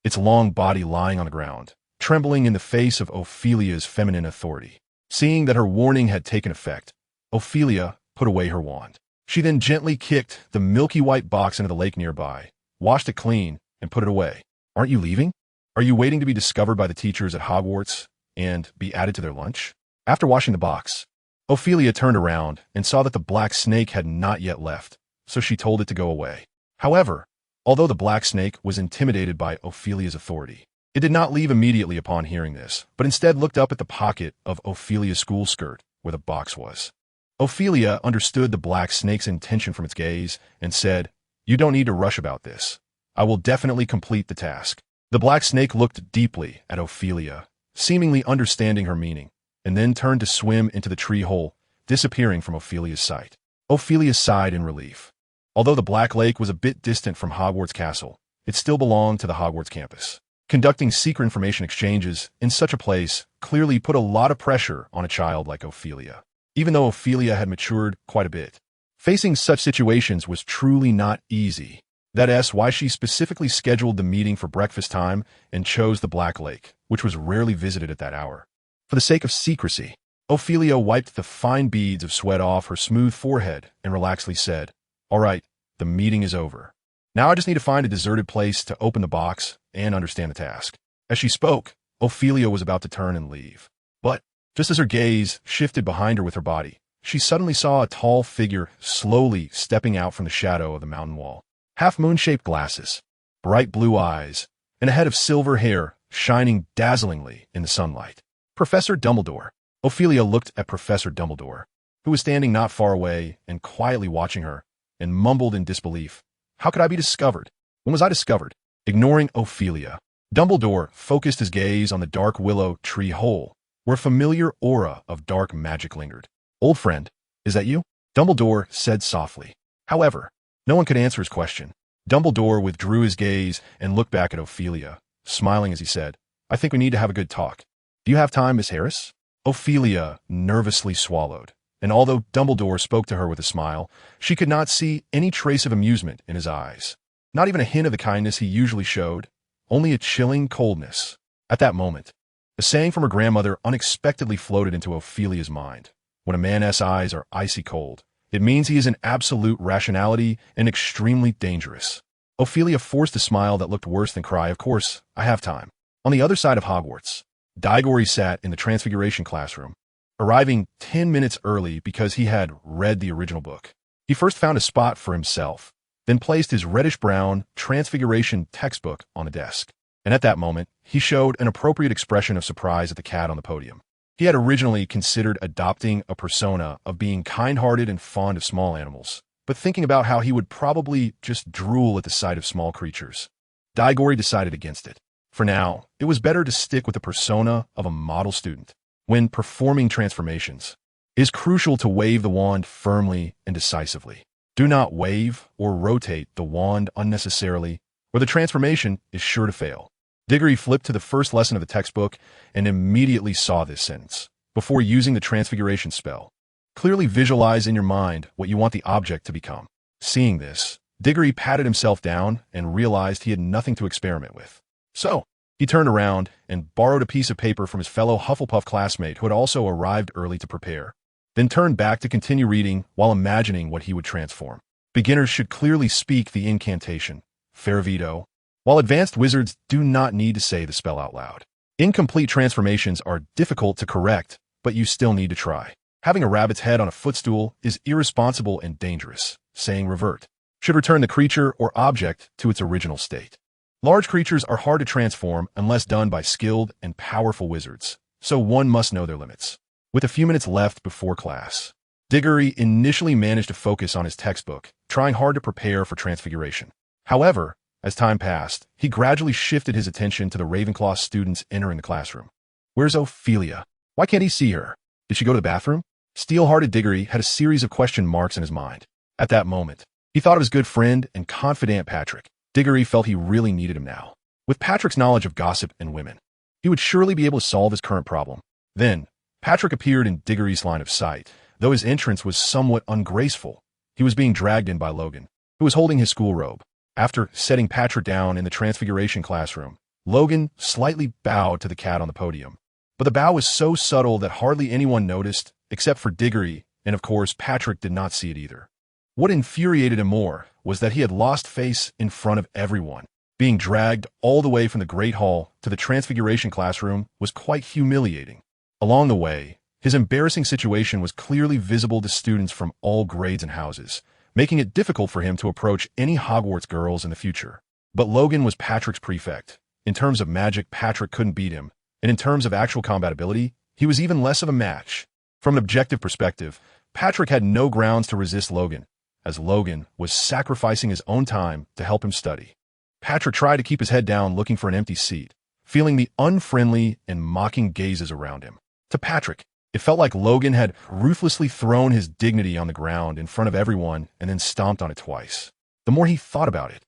its long body lying on the ground, trembling in the face of Ophelia's feminine authority. Seeing that her warning had taken effect, Ophelia put away her wand. She then gently kicked the milky white box into the lake nearby, washed it clean, and put it away. Aren't you leaving? Are you waiting to be discovered by the teachers at Hogwarts and be added to their lunch? After washing the box, Ophelia turned around and saw that the black snake had not yet left, so she told it to go away. However, although the black snake was intimidated by Ophelia's authority, it did not leave immediately upon hearing this, but instead looked up at the pocket of Ophelia's school skirt where the box was. Ophelia understood the black snake's intention from its gaze and said, "You don't need to rush about this. I will definitely complete the task." The black snake looked deeply at Ophelia, seemingly understanding her meaning, and then turned to swim into the tree hole, disappearing from Ophelia's sight. Ophelia sighed in relief. Although the Black Lake was a bit distant from Hogwarts Castle, it still belonged to the Hogwarts campus. Conducting secret information exchanges in such a place clearly put a lot of pressure on a child like Ophelia. Even though Ophelia had matured quite a bit, facing such situations was truly not easy. That's why she specifically scheduled the meeting for breakfast time and chose the Black Lake, which was rarely visited at that hour. For the sake of secrecy, Ophelia wiped the fine beads of sweat off her smooth forehead and relaxedly said, "All right, the meeting is over. Now I just need to find a deserted place to open the box and understand the task." As she spoke, Ophelia was about to turn and leave. But just as her gaze shifted behind her with her body, she suddenly saw a tall figure slowly stepping out from the shadow of the mountain wall. Half-moon-shaped glasses, bright blue eyes, and a head of silver hair shining dazzlingly in the sunlight. Professor Dumbledore. Ophelia looked at Professor Dumbledore, who was standing not far away and quietly watching her, and mumbled in disbelief. How could I be discovered? When was I discovered? Ignoring Ophelia, Dumbledore focused his gaze on the dark willow tree hole, where a familiar aura of dark magic lingered. "Old friend, is that you?" Dumbledore said softly. However, no one could answer his question. Dumbledore withdrew his gaze and looked back at Ophelia, smiling as he said, "I think we need to have a good talk. Do you have time, Miss Harris?" Ophelia nervously swallowed, and although Dumbledore spoke to her with a smile, she could not see any trace of amusement in his eyes. Not even a hint of the kindness he usually showed, only a chilling coldness. At that moment, a saying from her grandmother unexpectedly floated into Ophelia's mind. When a man's eyes are icy cold, it means he is in absolute rationality and extremely dangerous. Ophelia forced a smile that looked worse than cry. "Of course, I have time." On the other side of Hogwarts, Diggory sat in the Transfiguration classroom, arriving 10 minutes early because he had read the original book. He first found a spot for himself, then placed his reddish-brown Transfiguration textbook on a desk. And at that moment, he showed an appropriate expression of surprise at the cat on the podium. He had originally considered adopting a persona of being kind-hearted and fond of small animals, but thinking about how he would probably just drool at the sight of small creatures, Diggory decided against it. For now, it was better to stick with the persona of a model student. When performing transformations, it is crucial to wave the wand firmly and decisively. Do not wave or rotate the wand unnecessarily, or the transformation is sure to fail. Diggory flipped to the first lesson of the textbook and immediately saw this sentence. Before using the transfiguration spell, clearly visualize in your mind what you want the object to become. Seeing this, Diggory patted himself down and realized he had nothing to experiment with. So, he turned around and borrowed a piece of paper from his fellow Hufflepuff classmate who had also arrived early to prepare, then turned back to continue reading while imagining what he would transform. Beginners should clearly speak the incantation, Fervito, while advanced wizards do not need to say the spell out loud. Incomplete transformations are difficult to correct, but you still need to try. Having a rabbit's head on a footstool is irresponsible and dangerous. Saying revert should return the creature or object to its original state. Large creatures are hard to transform unless done by skilled and powerful wizards, so one must know their limits. With a few minutes left before class, Diggory initially managed to focus on his textbook, trying hard to prepare for transfiguration. However, as time passed, he gradually shifted his attention to the Ravenclaw students entering the classroom. Where's Ophelia? Why can't he see her? Did she go to the bathroom? Steel-hearted Diggory had a series of question marks in his mind. At that moment, he thought of his good friend and confidant Patrick. Diggory felt he really needed him now. With Patrick's knowledge of gossip and women, he would surely be able to solve his current problem. Then, Patrick appeared in Diggory's line of sight. Though his entrance was somewhat ungraceful, he was being dragged in by Logan, who was holding his school robe. After setting Patrick down in the transfiguration classroom, Logan slightly bowed to the cat on the podium. But the bow was so subtle that hardly anyone noticed, except for Diggory, and of course Patrick did not see it either. What infuriated him more was that he had lost face in front of everyone. Being dragged all the way from the Great Hall to the transfiguration classroom was quite humiliating. Along the way, his embarrassing situation was clearly visible to students from all grades and houses, making it difficult for him to approach any Hogwarts girls in the future. But Logan was Patrick's prefect. In terms of magic, Patrick couldn't beat him, and in terms of actual combat ability, he was even less of a match. From an objective perspective, Patrick had no grounds to resist Logan, as Logan was sacrificing his own time to help him study. Patrick tried to keep his head down, looking for an empty seat, feeling the unfriendly and mocking gazes around him. To Patrick, it felt like Logan had ruthlessly thrown his dignity on the ground in front of everyone and then stomped on it twice. The more he thought about it,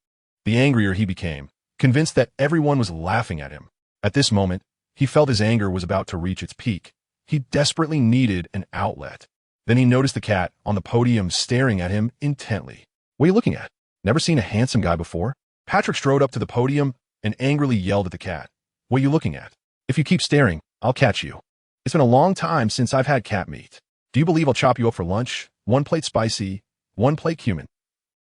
the angrier he became, convinced that everyone was laughing at him. At this moment, he felt his anger was about to reach its peak. He desperately needed an outlet. Then he noticed the cat on the podium staring at him intently. What are you looking at? Never seen a handsome guy before? Patrick strode up to the podium and angrily yelled at the cat. What are you looking at? If you keep staring, I'll catch you. It's been a long time since I've had cat meat. Do you believe I'll chop you up for lunch? 1 plate spicy, 1 plate cumin.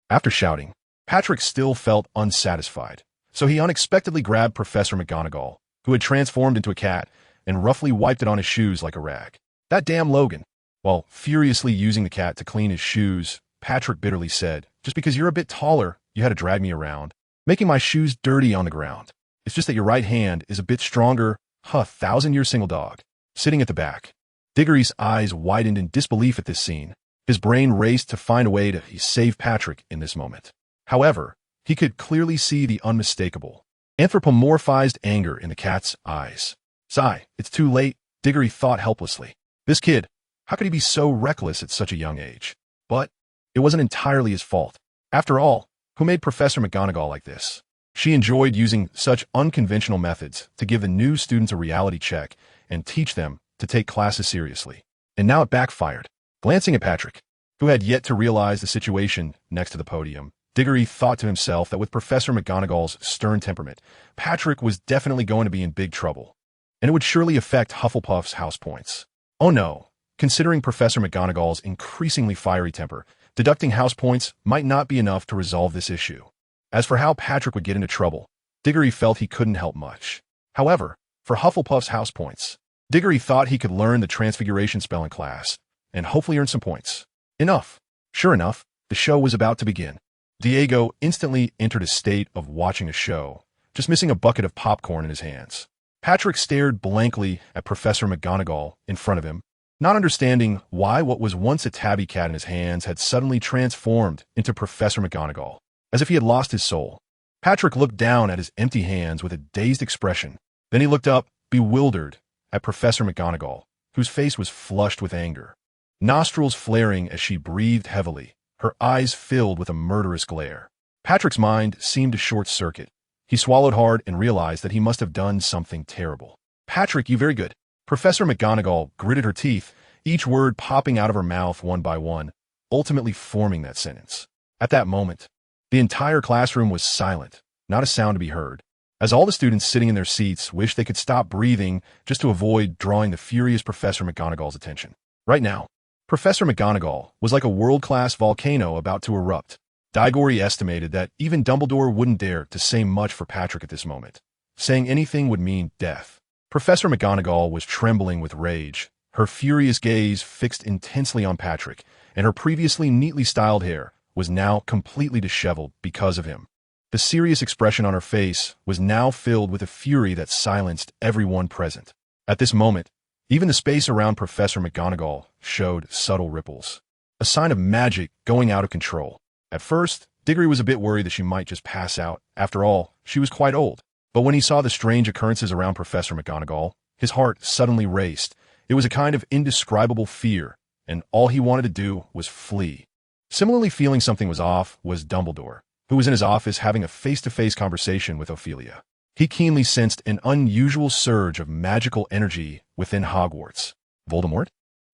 After shouting, Patrick still felt unsatisfied, so he unexpectedly grabbed Professor McGonagall, who had transformed into a cat, and roughly wiped it on his shoes like a rag. That damn Logan. While furiously using the cat to clean his shoes, Patrick bitterly said, just because you're a bit taller, you had to drag me around, making my shoes dirty on the ground. It's just that your right hand is a bit stronger, 1,000-year single dog. Sitting at the back, Diggory's eyes widened in disbelief at this scene. His brain raced to find a way to save Patrick in this moment. However, he could clearly see the unmistakable, anthropomorphized anger in the cat's eyes. Sigh, it's too late, Diggory thought helplessly. This kid, how could he be so reckless at such a young age? But it wasn't entirely his fault. After all, who made Professor McGonagall like this? She enjoyed using such unconventional methods to give the new students a reality check and teach them to take classes seriously. And now it backfired. Glancing at Patrick, who had yet to realize the situation next to the podium, Diggory thought to himself that with Professor McGonagall's stern temperament, Patrick was definitely going to be in big trouble, and it would surely affect Hufflepuff's house points. Oh no, considering Professor McGonagall's increasingly fiery temper, deducting house points might not be enough to resolve this issue. As for how Patrick would get into trouble, Diggory felt he couldn't help much. However, for Hufflepuff's house points, Diggory thought he could learn the transfiguration spell in class, and hopefully earn some points. Enough. Sure enough, the show was about to begin. Diego instantly entered a state of watching a show, just missing a bucket of popcorn in his hands. Patrick stared blankly at Professor McGonagall in front of him, not understanding why what was once a tabby cat in his hands had suddenly transformed into Professor McGonagall, as if he had lost his soul. Patrick looked down at his empty hands with a dazed expression. Then he looked up, bewildered, at Professor McGonagall, whose face was flushed with anger, nostrils flaring as she breathed heavily, her eyes filled with a murderous glare. Patrick's mind seemed to short-circuit. He swallowed hard and realized that he must have done something terrible. "Patrick, you very good." Professor McGonagall gritted her teeth, each word popping out of her mouth one by one, ultimately forming that sentence. At that moment, the entire classroom was silent, not a sound to be heard, as all the students sitting in their seats wished they could stop breathing just to avoid drawing the furious Professor McGonagall's attention. Right now, Professor McGonagall was like a world-class volcano about to erupt. Diggory estimated that even Dumbledore wouldn't dare to say much for Patrick at this moment. Saying anything would mean death. Professor McGonagall was trembling with rage, her furious gaze fixed intensely on Patrick, and her previously neatly styled hair was now completely disheveled because of him. The serious expression on her face was now filled with a fury that silenced everyone present. At this moment, even the space around Professor McGonagall showed subtle ripples, a sign of magic going out of control. At first, Diggory was a bit worried that she might just pass out. After all, she was quite old. But when he saw the strange occurrences around Professor McGonagall, his heart suddenly raced. It was a kind of indescribable fear, and all he wanted to do was flee. Similarly feeling something was off was Dumbledore, who was in his office having a face-to-face conversation with Ophelia. He keenly sensed an unusual surge of magical energy within Hogwarts. Voldemort?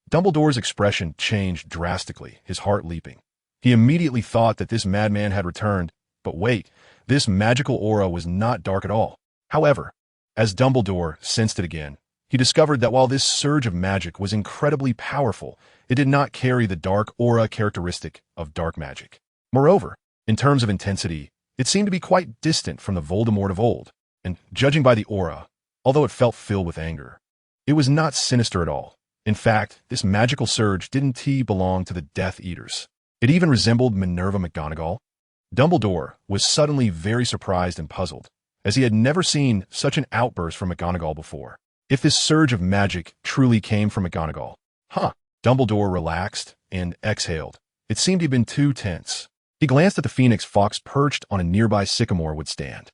Dumbledore's expression changed drastically, his heart leaping. He immediately thought that this madman had returned, but wait, this magical aura was not dark at all. However, as Dumbledore sensed it again, he discovered that while this surge of magic was incredibly powerful, it did not carry the dark aura characteristic of dark magic. Moreover, in terms of intensity, it seemed to be quite distant from the Voldemort of old, and judging by the aura, although it felt filled with anger, it was not sinister at all. In fact, this magical surge didn't belong to the Death Eaters. It even resembled Minerva McGonagall. Dumbledore was suddenly very surprised and puzzled, as he had never seen such an outburst from McGonagall before. If this surge of magic truly came from McGonagall, Dumbledore relaxed and exhaled. It seemed he'd been too tense. He glanced at the phoenix Fawkes perched on a nearby sycamore would stand.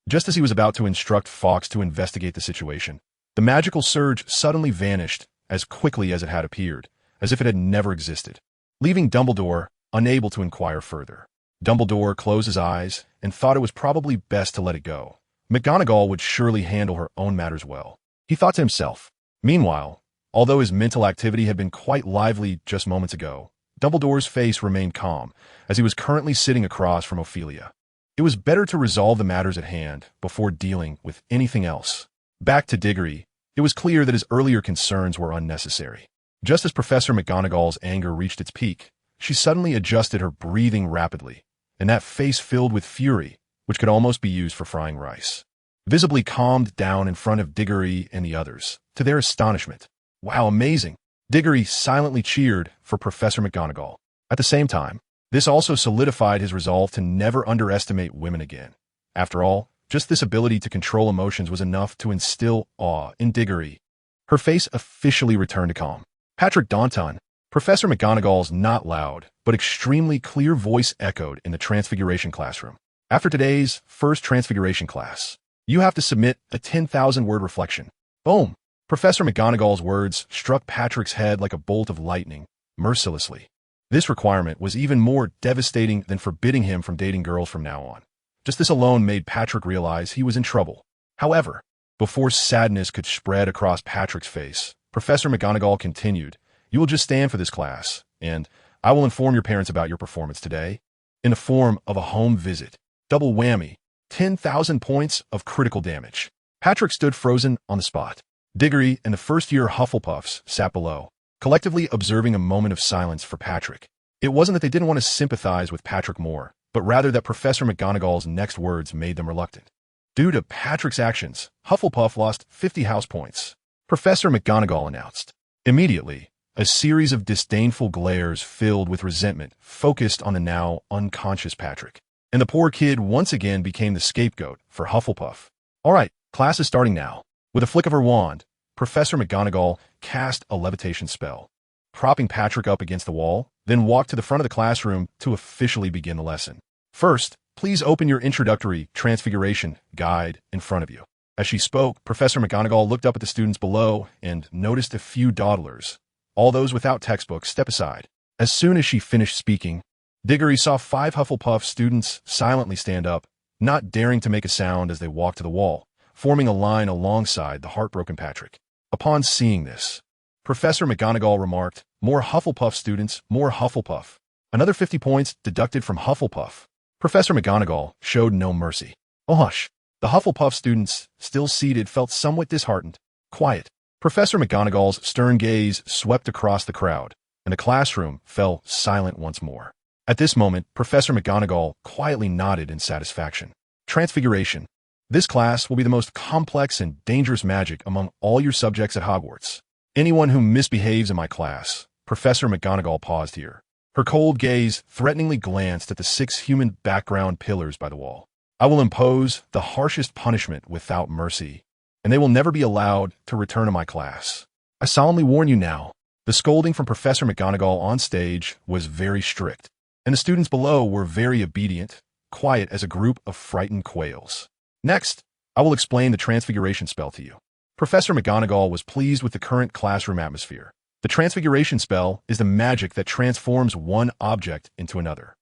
Just as he was about to instruct Fawkes to investigate the situation, the magical surge suddenly vanished as quickly as it had appeared, as if it had never existed, leaving Dumbledore unable to inquire further. Dumbledore closed his eyes and thought it was probably best to let it go. McGonagall would surely handle her own matters well, he thought to himself. Meanwhile, although his mental activity had been quite lively just moments ago, Dumbledore's face remained calm, as he was currently sitting across from Ophelia. It was better to resolve the matters at hand before dealing with anything else. Back to Diggory, it was clear that his earlier concerns were unnecessary. Just as Professor McGonagall's anger reached its peak, she suddenly adjusted her breathing rapidly, and that face filled with fury, which could almost be used for frying rice, visibly calmed down in front of Diggory and the others, to their astonishment. Wow, amazing! Diggory silently cheered for Professor McGonagall. At the same time, this also solidified his resolve to never underestimate women again. After all, just this ability to control emotions was enough to instill awe in Diggory. Her face officially returned to calm. Patrick Danton, Professor McGonagall's not loud, but extremely clear voice echoed in the Transfiguration classroom. After today's first Transfiguration class, you have to submit a 10,000-word reflection. Boom! Professor McGonagall's words struck Patrick's head like a bolt of lightning, mercilessly. This requirement was even more devastating than forbidding him from dating girls from now on. Just this alone made Patrick realize he was in trouble. However, before sadness could spread across Patrick's face, Professor McGonagall continued, "You will just stand for this class, and I will inform your parents about your performance today in the form of a home visit. Double whammy, 10,000 points of critical damage." Patrick stood frozen on the spot. Diggory and the first-year Hufflepuffs sat below, collectively observing a moment of silence for Patrick. It wasn't that they didn't want to sympathize with Patrick more, but rather that Professor McGonagall's next words made them reluctant. Due to Patrick's actions, Hufflepuff lost 50 house points. Professor McGonagall announced. Immediately, a series of disdainful glares filled with resentment focused on the now unconscious Patrick. And the poor kid once again became the scapegoat for Hufflepuff. All right, class is starting now. With a flick of her wand, Professor McGonagall cast a levitation spell, propping Patrick up against the wall, then walked to the front of the classroom to officially begin the lesson. First, please open your introductory transfiguration guide in front of you. As she spoke, Professor McGonagall looked up at the students below and noticed a few dawdlers. All those without textbooks step aside. As soon as she finished speaking, Diggory saw 5 Hufflepuff students silently stand up, not daring to make a sound as they walked to the wall, forming a line alongside the heartbroken Patrick. Upon seeing this, Professor McGonagall remarked, "More Hufflepuff students, more Hufflepuff." Another 50 points deducted from Hufflepuff. Professor McGonagall showed no mercy. Oh hush. The Hufflepuff students, still seated, felt somewhat disheartened. Quiet. Professor McGonagall's stern gaze swept across the crowd, and the classroom fell silent once more. At this moment, Professor McGonagall quietly nodded in satisfaction. Transfiguration. This class will be the most complex and dangerous magic among all your subjects at Hogwarts. Anyone who misbehaves in my class. Professor McGonagall paused here. Her cold gaze threateningly glanced at the 6 human background pillars by the wall. I will impose the harshest punishment without mercy, and they will never be allowed to return to my class. I solemnly warn you now. The scolding from Professor McGonagall on stage was very strict, and the students below were very obedient, quiet as a group of frightened quails. Next, I will explain the transfiguration spell to you. Professor McGonagall was pleased with the current classroom atmosphere. The transfiguration spell is the magic that transforms one object into another.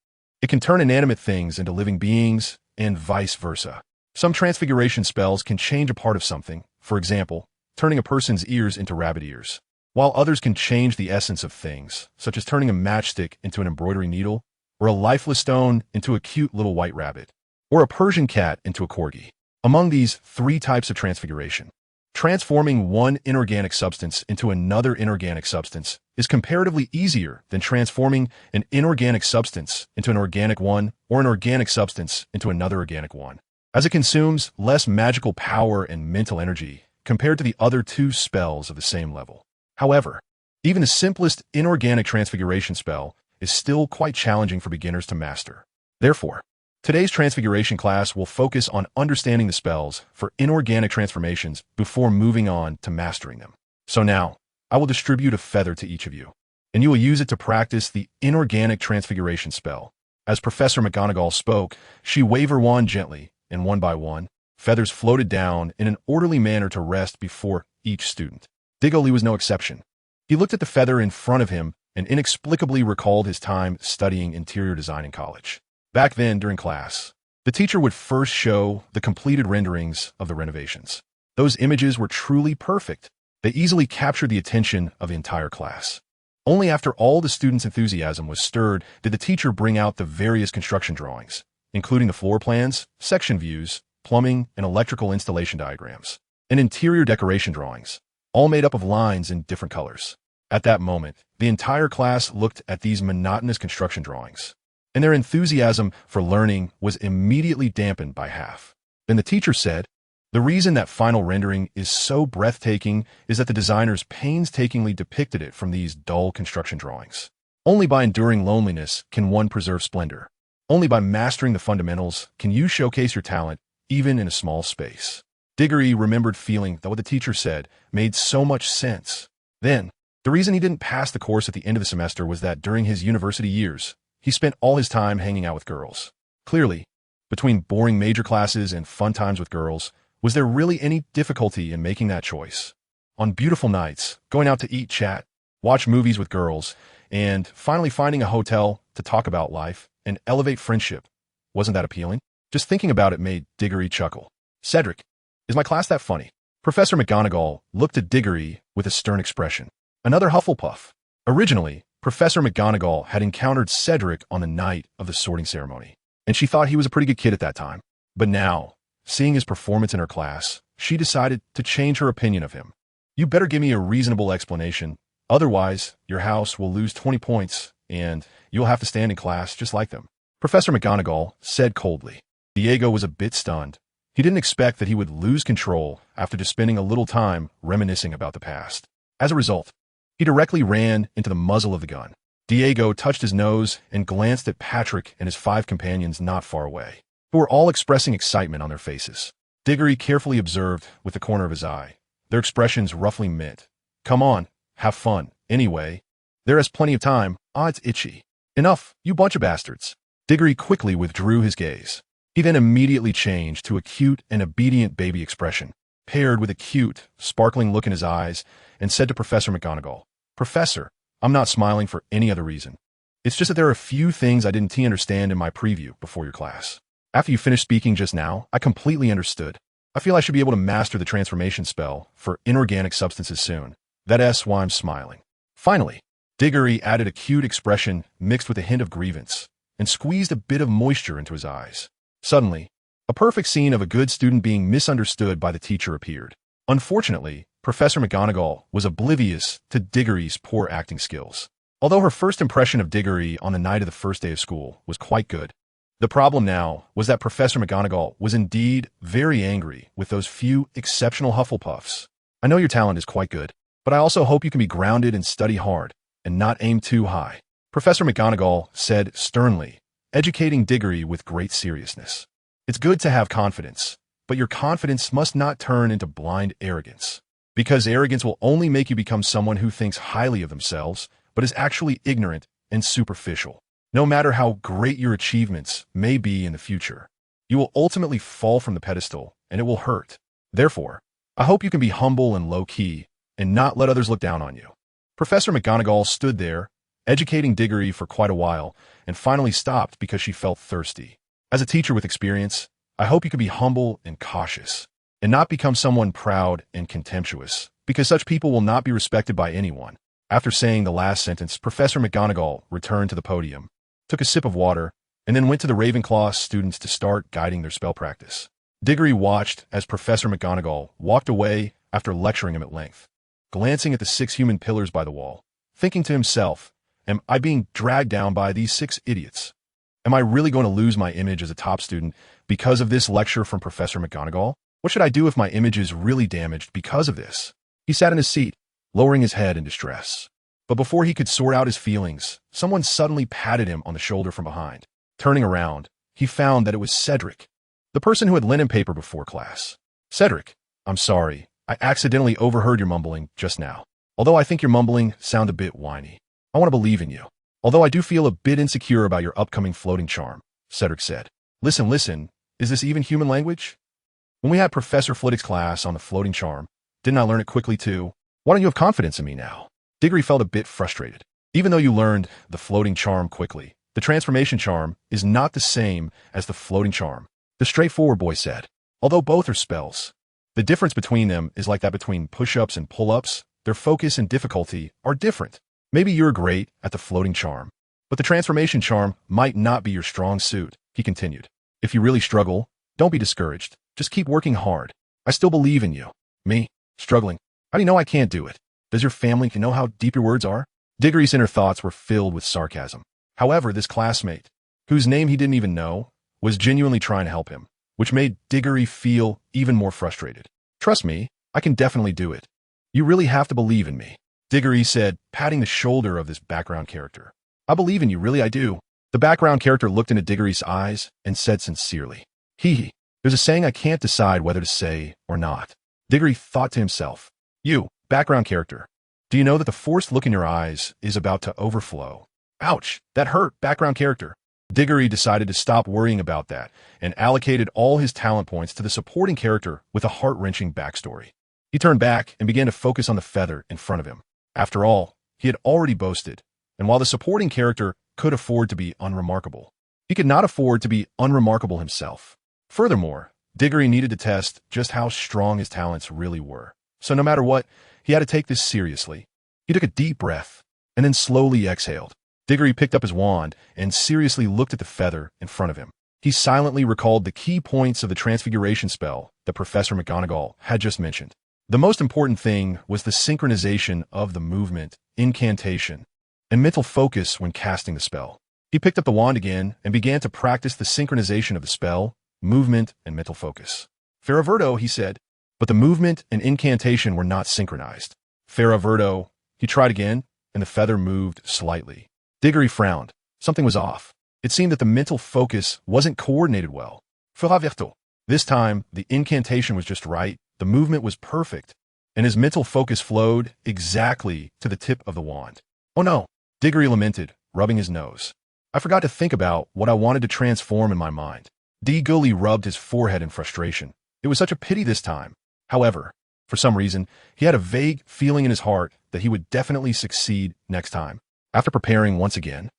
It can turn inanimate things into living beings, and vice versa. Some transfiguration spells can change a part of something, for example, turning a person's ears into rabbit ears, while others can change the essence of things, such as turning a matchstick into an embroidery needle, or a lifeless stone into a cute little white rabbit, or a Persian cat into a corgi. Among these 3 types of transfiguration, transforming one inorganic substance into another inorganic substance is comparatively easier than transforming an inorganic substance into an organic one or an organic substance into another organic one, as it consumes less magical power and mental energy compared to the other 2 spells of the same level. However, even the simplest inorganic transfiguration spell is still quite challenging for beginners to master. Therefore, today's transfiguration class will focus on understanding the spells for inorganic transformations before moving on to mastering them. So now, I will distribute a feather to each of you, and you will use it to practice the inorganic transfiguration spell. As Professor McGonagall spoke, she waved her wand gently, and one by one, feathers floated down in an orderly manner to rest before each student. Diggory was no exception. He looked at the feather in front of him and inexplicably recalled his time studying interior design in college. Back then, during class, the teacher would first show the completed renderings of the renovations. Those images were truly perfect. They easily captured the attention of the entire class. Only after all the students' enthusiasm was stirred did the teacher bring out the various construction drawings, including the floor plans, section views, plumbing and electrical installation diagrams, and interior decoration drawings, all made up of lines in different colors. At that moment, the entire class looked at these monotonous construction drawings, and their enthusiasm for learning was immediately dampened by half. Then the teacher said, "The reason that final rendering is so breathtaking is that the designers painstakingly depicted it from these dull construction drawings. Only by enduring loneliness can one preserve splendor. Only by mastering the fundamentals can you showcase your talent, even in a small space." Diggory remembered feeling that what the teacher said made so much sense. Then, the reason he didn't pass the course at the end of the semester was that during his university years, he spent all his time hanging out with girls. Clearly, between boring major classes and fun times with girls, was there really any difficulty in making that choice? On beautiful nights, going out to eat, chat, watch movies with girls, and finally finding a hotel to talk about life and elevate friendship. Wasn't that appealing? Just thinking about it made Diggory chuckle. "Cedric, is my class that funny?" Professor McGonagall looked at Diggory with a stern expression. Another Hufflepuff. Originally, Professor McGonagall had encountered Cedric on the night of the sorting ceremony, and she thought he was a pretty good kid at that time. But now, seeing his performance in her class, she decided to change her opinion of him. "You better give me a reasonable explanation. Otherwise, your house will lose 20 points, and you'll have to stand in class just like them," Professor McGonagall said coldly. Diego was a bit stunned. He didn't expect that he would lose control after just spending a little time reminiscing about the past. As a result, he directly ran into the muzzle of the gun. Diego touched his nose and glanced at Patrick and his 5 companions not far away, who were all expressing excitement on their faces. Diggory carefully observed with the corner of his eye. Their expressions roughly meant, "Come on, have fun. Anyway, there is plenty of time. Ah, it's itchy. Enough, you bunch of bastards." Diggory quickly withdrew his gaze. He then immediately changed to a cute and obedient baby expression, paired with a cute, sparkling look in his eyes, and said to Professor McGonagall, "Professor, I'm not smiling for any other reason. It's just that there are a few things I didn't understand in my preview before your class. After you finished speaking just now, I completely understood. I feel I should be able to master the transformation spell for inorganic substances soon. That's why I'm smiling." Finally, Diggory added a cute expression mixed with a hint of grievance, and squeezed a bit of moisture into his eyes. Suddenly, a perfect scene of a good student being misunderstood by the teacher appeared. Unfortunately, Professor McGonagall was oblivious to Diggory's poor acting skills. Although her first impression of Diggory on the night of the first day of school was quite good, the problem now was that Professor McGonagall was indeed very angry with those few exceptional Hufflepuffs. "I know your talent is quite good, but I also hope you can be grounded and study hard, and not aim too high," Professor McGonagall said sternly, educating Diggory with great seriousness. "It's good to have confidence, but your confidence must not turn into blind arrogance, because arrogance will only make you become someone who thinks highly of themselves, but is actually ignorant and superficial. No matter how great your achievements may be in the future, you will ultimately fall from the pedestal, and it will hurt. Therefore, I hope you can be humble and low-key, and not let others look down on you." Professor McGonagall stood there, educating Diggory for quite a while, and finally stopped because she felt thirsty. "As a teacher with experience, I hope you can be humble and cautious, and not become someone proud and contemptuous, because such people will not be respected by anyone." After saying the last sentence, Professor McGonagall returned to the podium, took a sip of water, and then went to the Ravenclaw students to start guiding their spell practice. Diggory watched as Professor McGonagall walked away after lecturing him at length, glancing at the 6 human pillars by the wall, thinking to himself, "Am I being dragged down by these 6 idiots? Am I really going to lose my image as a top student because of this lecture from Professor McGonagall? What should I do if my image is really damaged because of this?" He sat in his seat, lowering his head in distress. But before he could sort out his feelings, someone suddenly patted him on the shoulder from behind. Turning around, he found that it was Cedric, the person who had lent him paper before class. "Cedric, I'm sorry. I accidentally overheard your mumbling just now. Although I think your mumbling sound a bit whiny. I want to believe in you. Although I do feel a bit insecure about your upcoming floating charm," Cedric said. Listen, is this even human language? When we had Professor Flitwick's class on the floating charm, didn't I learn it quickly too? Why don't you have confidence in me now?" Diggory felt a bit frustrated. Even though you learned the floating charm quickly, the transformation charm is not the same as the floating charm, the straightforward boy said. Although both are spells, the difference between them is like that between push-ups and pull-ups. Their focus and difficulty are different. Maybe you're great at the floating charm, but the transformation charm might not be your strong suit, he continued. "If you really struggle, don't be discouraged. Just keep working hard. I still believe in you." "Me? Struggling? How do you know I can't do it? Does your family know how deep your words are?" Diggory's inner thoughts were filled with sarcasm. However, this classmate, whose name he didn't even know, was genuinely trying to help him, which made Diggory feel even more frustrated. "Trust me, I can definitely do it. You really have to believe in me," Diggory said, patting the shoulder of this background character. "I believe in you, really I do." The background character looked into Diggory's eyes and said sincerely, There's a saying I can't decide whether to say or not." Diggory thought to himself, "You, background character, do you know that the forced look in your eyes is about to overflow?" Ouch, that hurt, background character. Diggory decided to stop worrying about that and allocated all his talent points to the supporting character with a heart-wrenching backstory. He turned back and began to focus on the feather in front of him. After all, he had already boasted, and while the supporting character could afford to be unremarkable, he could not afford to be unremarkable himself. Furthermore, Diggory needed to test just how strong his talents really were. So no matter what, he had to take this seriously. He took a deep breath and then slowly exhaled. Diggory picked up his wand and seriously looked at the feather in front of him. He silently recalled the key points of the transfiguration spell that Professor McGonagall had just mentioned. The most important thing was the synchronization of the movement, incantation, and mental focus when casting the spell. He picked up the wand again and began to practice the synchronization of the spell, movement, and mental focus. Faraverdo, he said, but the movement and incantation were not synchronized. Faraverdo, he tried again, and the feather moved slightly. Diggory frowned. Something was off. It seemed that the mental focus wasn't coordinated well. Faraverdo. This time, the incantation was just right, the movement was perfect, and his mental focus flowed exactly to the tip of the wand. Oh no, Diggory lamented, rubbing his nose. I forgot to think about what I wanted to transform in my mind. Diggory rubbed his forehead in frustration. It was such a pity this time. However, for some reason, he had a vague feeling in his heart that he would definitely succeed next time. After preparing once again,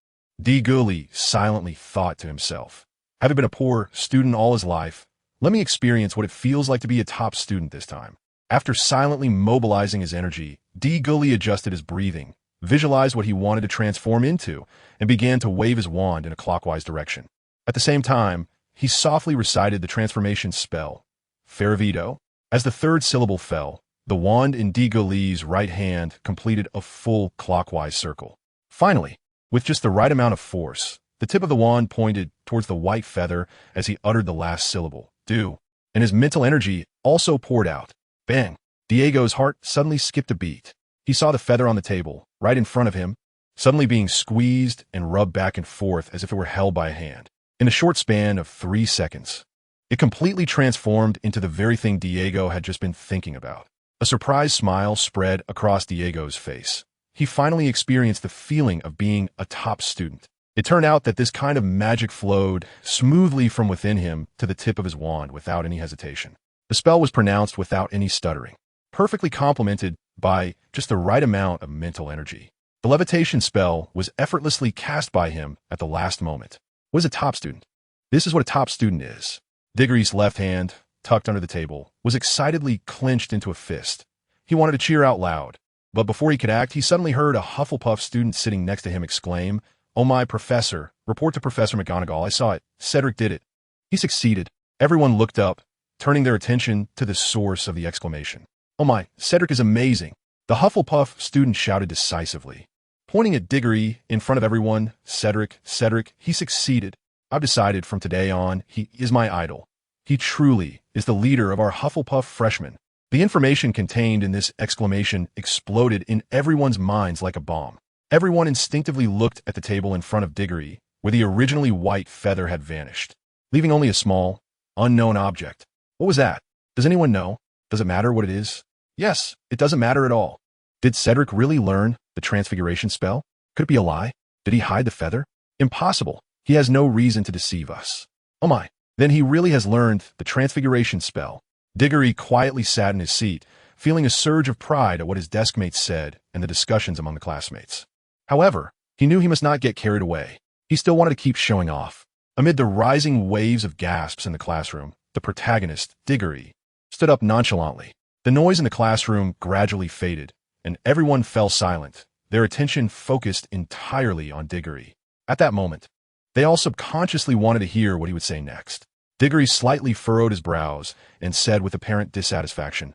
Diggory silently thought to himself, having been a poor student all his life, let me experience what it feels like to be a top student this time. After silently mobilizing his energy, Diggory adjusted his breathing, visualized what he wanted to transform into, and began to wave his wand in a clockwise direction. At the same time, he softly recited the transformation spell, Faraverdo. As the third syllable fell, the wand in Diggory's right hand completed a full clockwise circle. Finally, with just the right amount of force, the tip of the wand pointed towards the white feather as he uttered the last syllable, do, and his mental energy also poured out. Bang! Diego's heart suddenly skipped a beat. He saw the feather on the table, right in front of him, suddenly being squeezed and rubbed back and forth as if it were held by a hand. In a short span of 3 seconds, it completely transformed into the very thing Diego had just been thinking about. A surprised smile spread across Diego's face. He finally experienced the feeling of being a top student. It turned out that this kind of magic flowed smoothly from within him to the tip of his wand without any hesitation. The spell was pronounced without any stuttering, perfectly complemented by just the right amount of mental energy. The levitation spell was effortlessly cast by him at the last moment. What is a top student? This is what a top student is. Diggory's left hand, tucked under the table, was excitedly clenched into a fist. He wanted to cheer out loud, but before he could act, he suddenly heard a Hufflepuff student sitting next to him exclaim, "Oh my, Professor, report to Professor McGonagall, I saw it. Cedric did it." He succeeded. Everyone looked up, turning their attention to the source of the exclamation. "Oh my, Cedric is amazing," the Hufflepuff student shouted decisively. Pointing at Diggory in front of everyone, Cedric, he succeeded. I've decided from today on, he is my idol. He truly is the leader of our Hufflepuff freshmen. The information contained in this exclamation exploded in everyone's minds like a bomb. Everyone instinctively looked at the table in front of Diggory, where the originally white feather had vanished, leaving only a small, unknown object. What was that? Does anyone know? Does it matter what it is? Yes, it doesn't matter at all. Did Cedric really learn the transfiguration spell? Could it be a lie? Did he hide the feather? Impossible. He has no reason to deceive us. Oh my, then he really has learned the transfiguration spell. Diggory quietly sat in his seat, feeling a surge of pride at what his desk mates said and the discussions among the classmates. However, he knew he must not get carried away. He still wanted to keep showing off. Amid the rising waves of gasps in the classroom, the protagonist, Diggory, stood up nonchalantly. The noise in the classroom gradually faded, and everyone fell silent, their attention focused entirely on Diggory. At that moment, they all subconsciously wanted to hear what he would say next. Diggory slightly furrowed his brows and said with apparent dissatisfaction,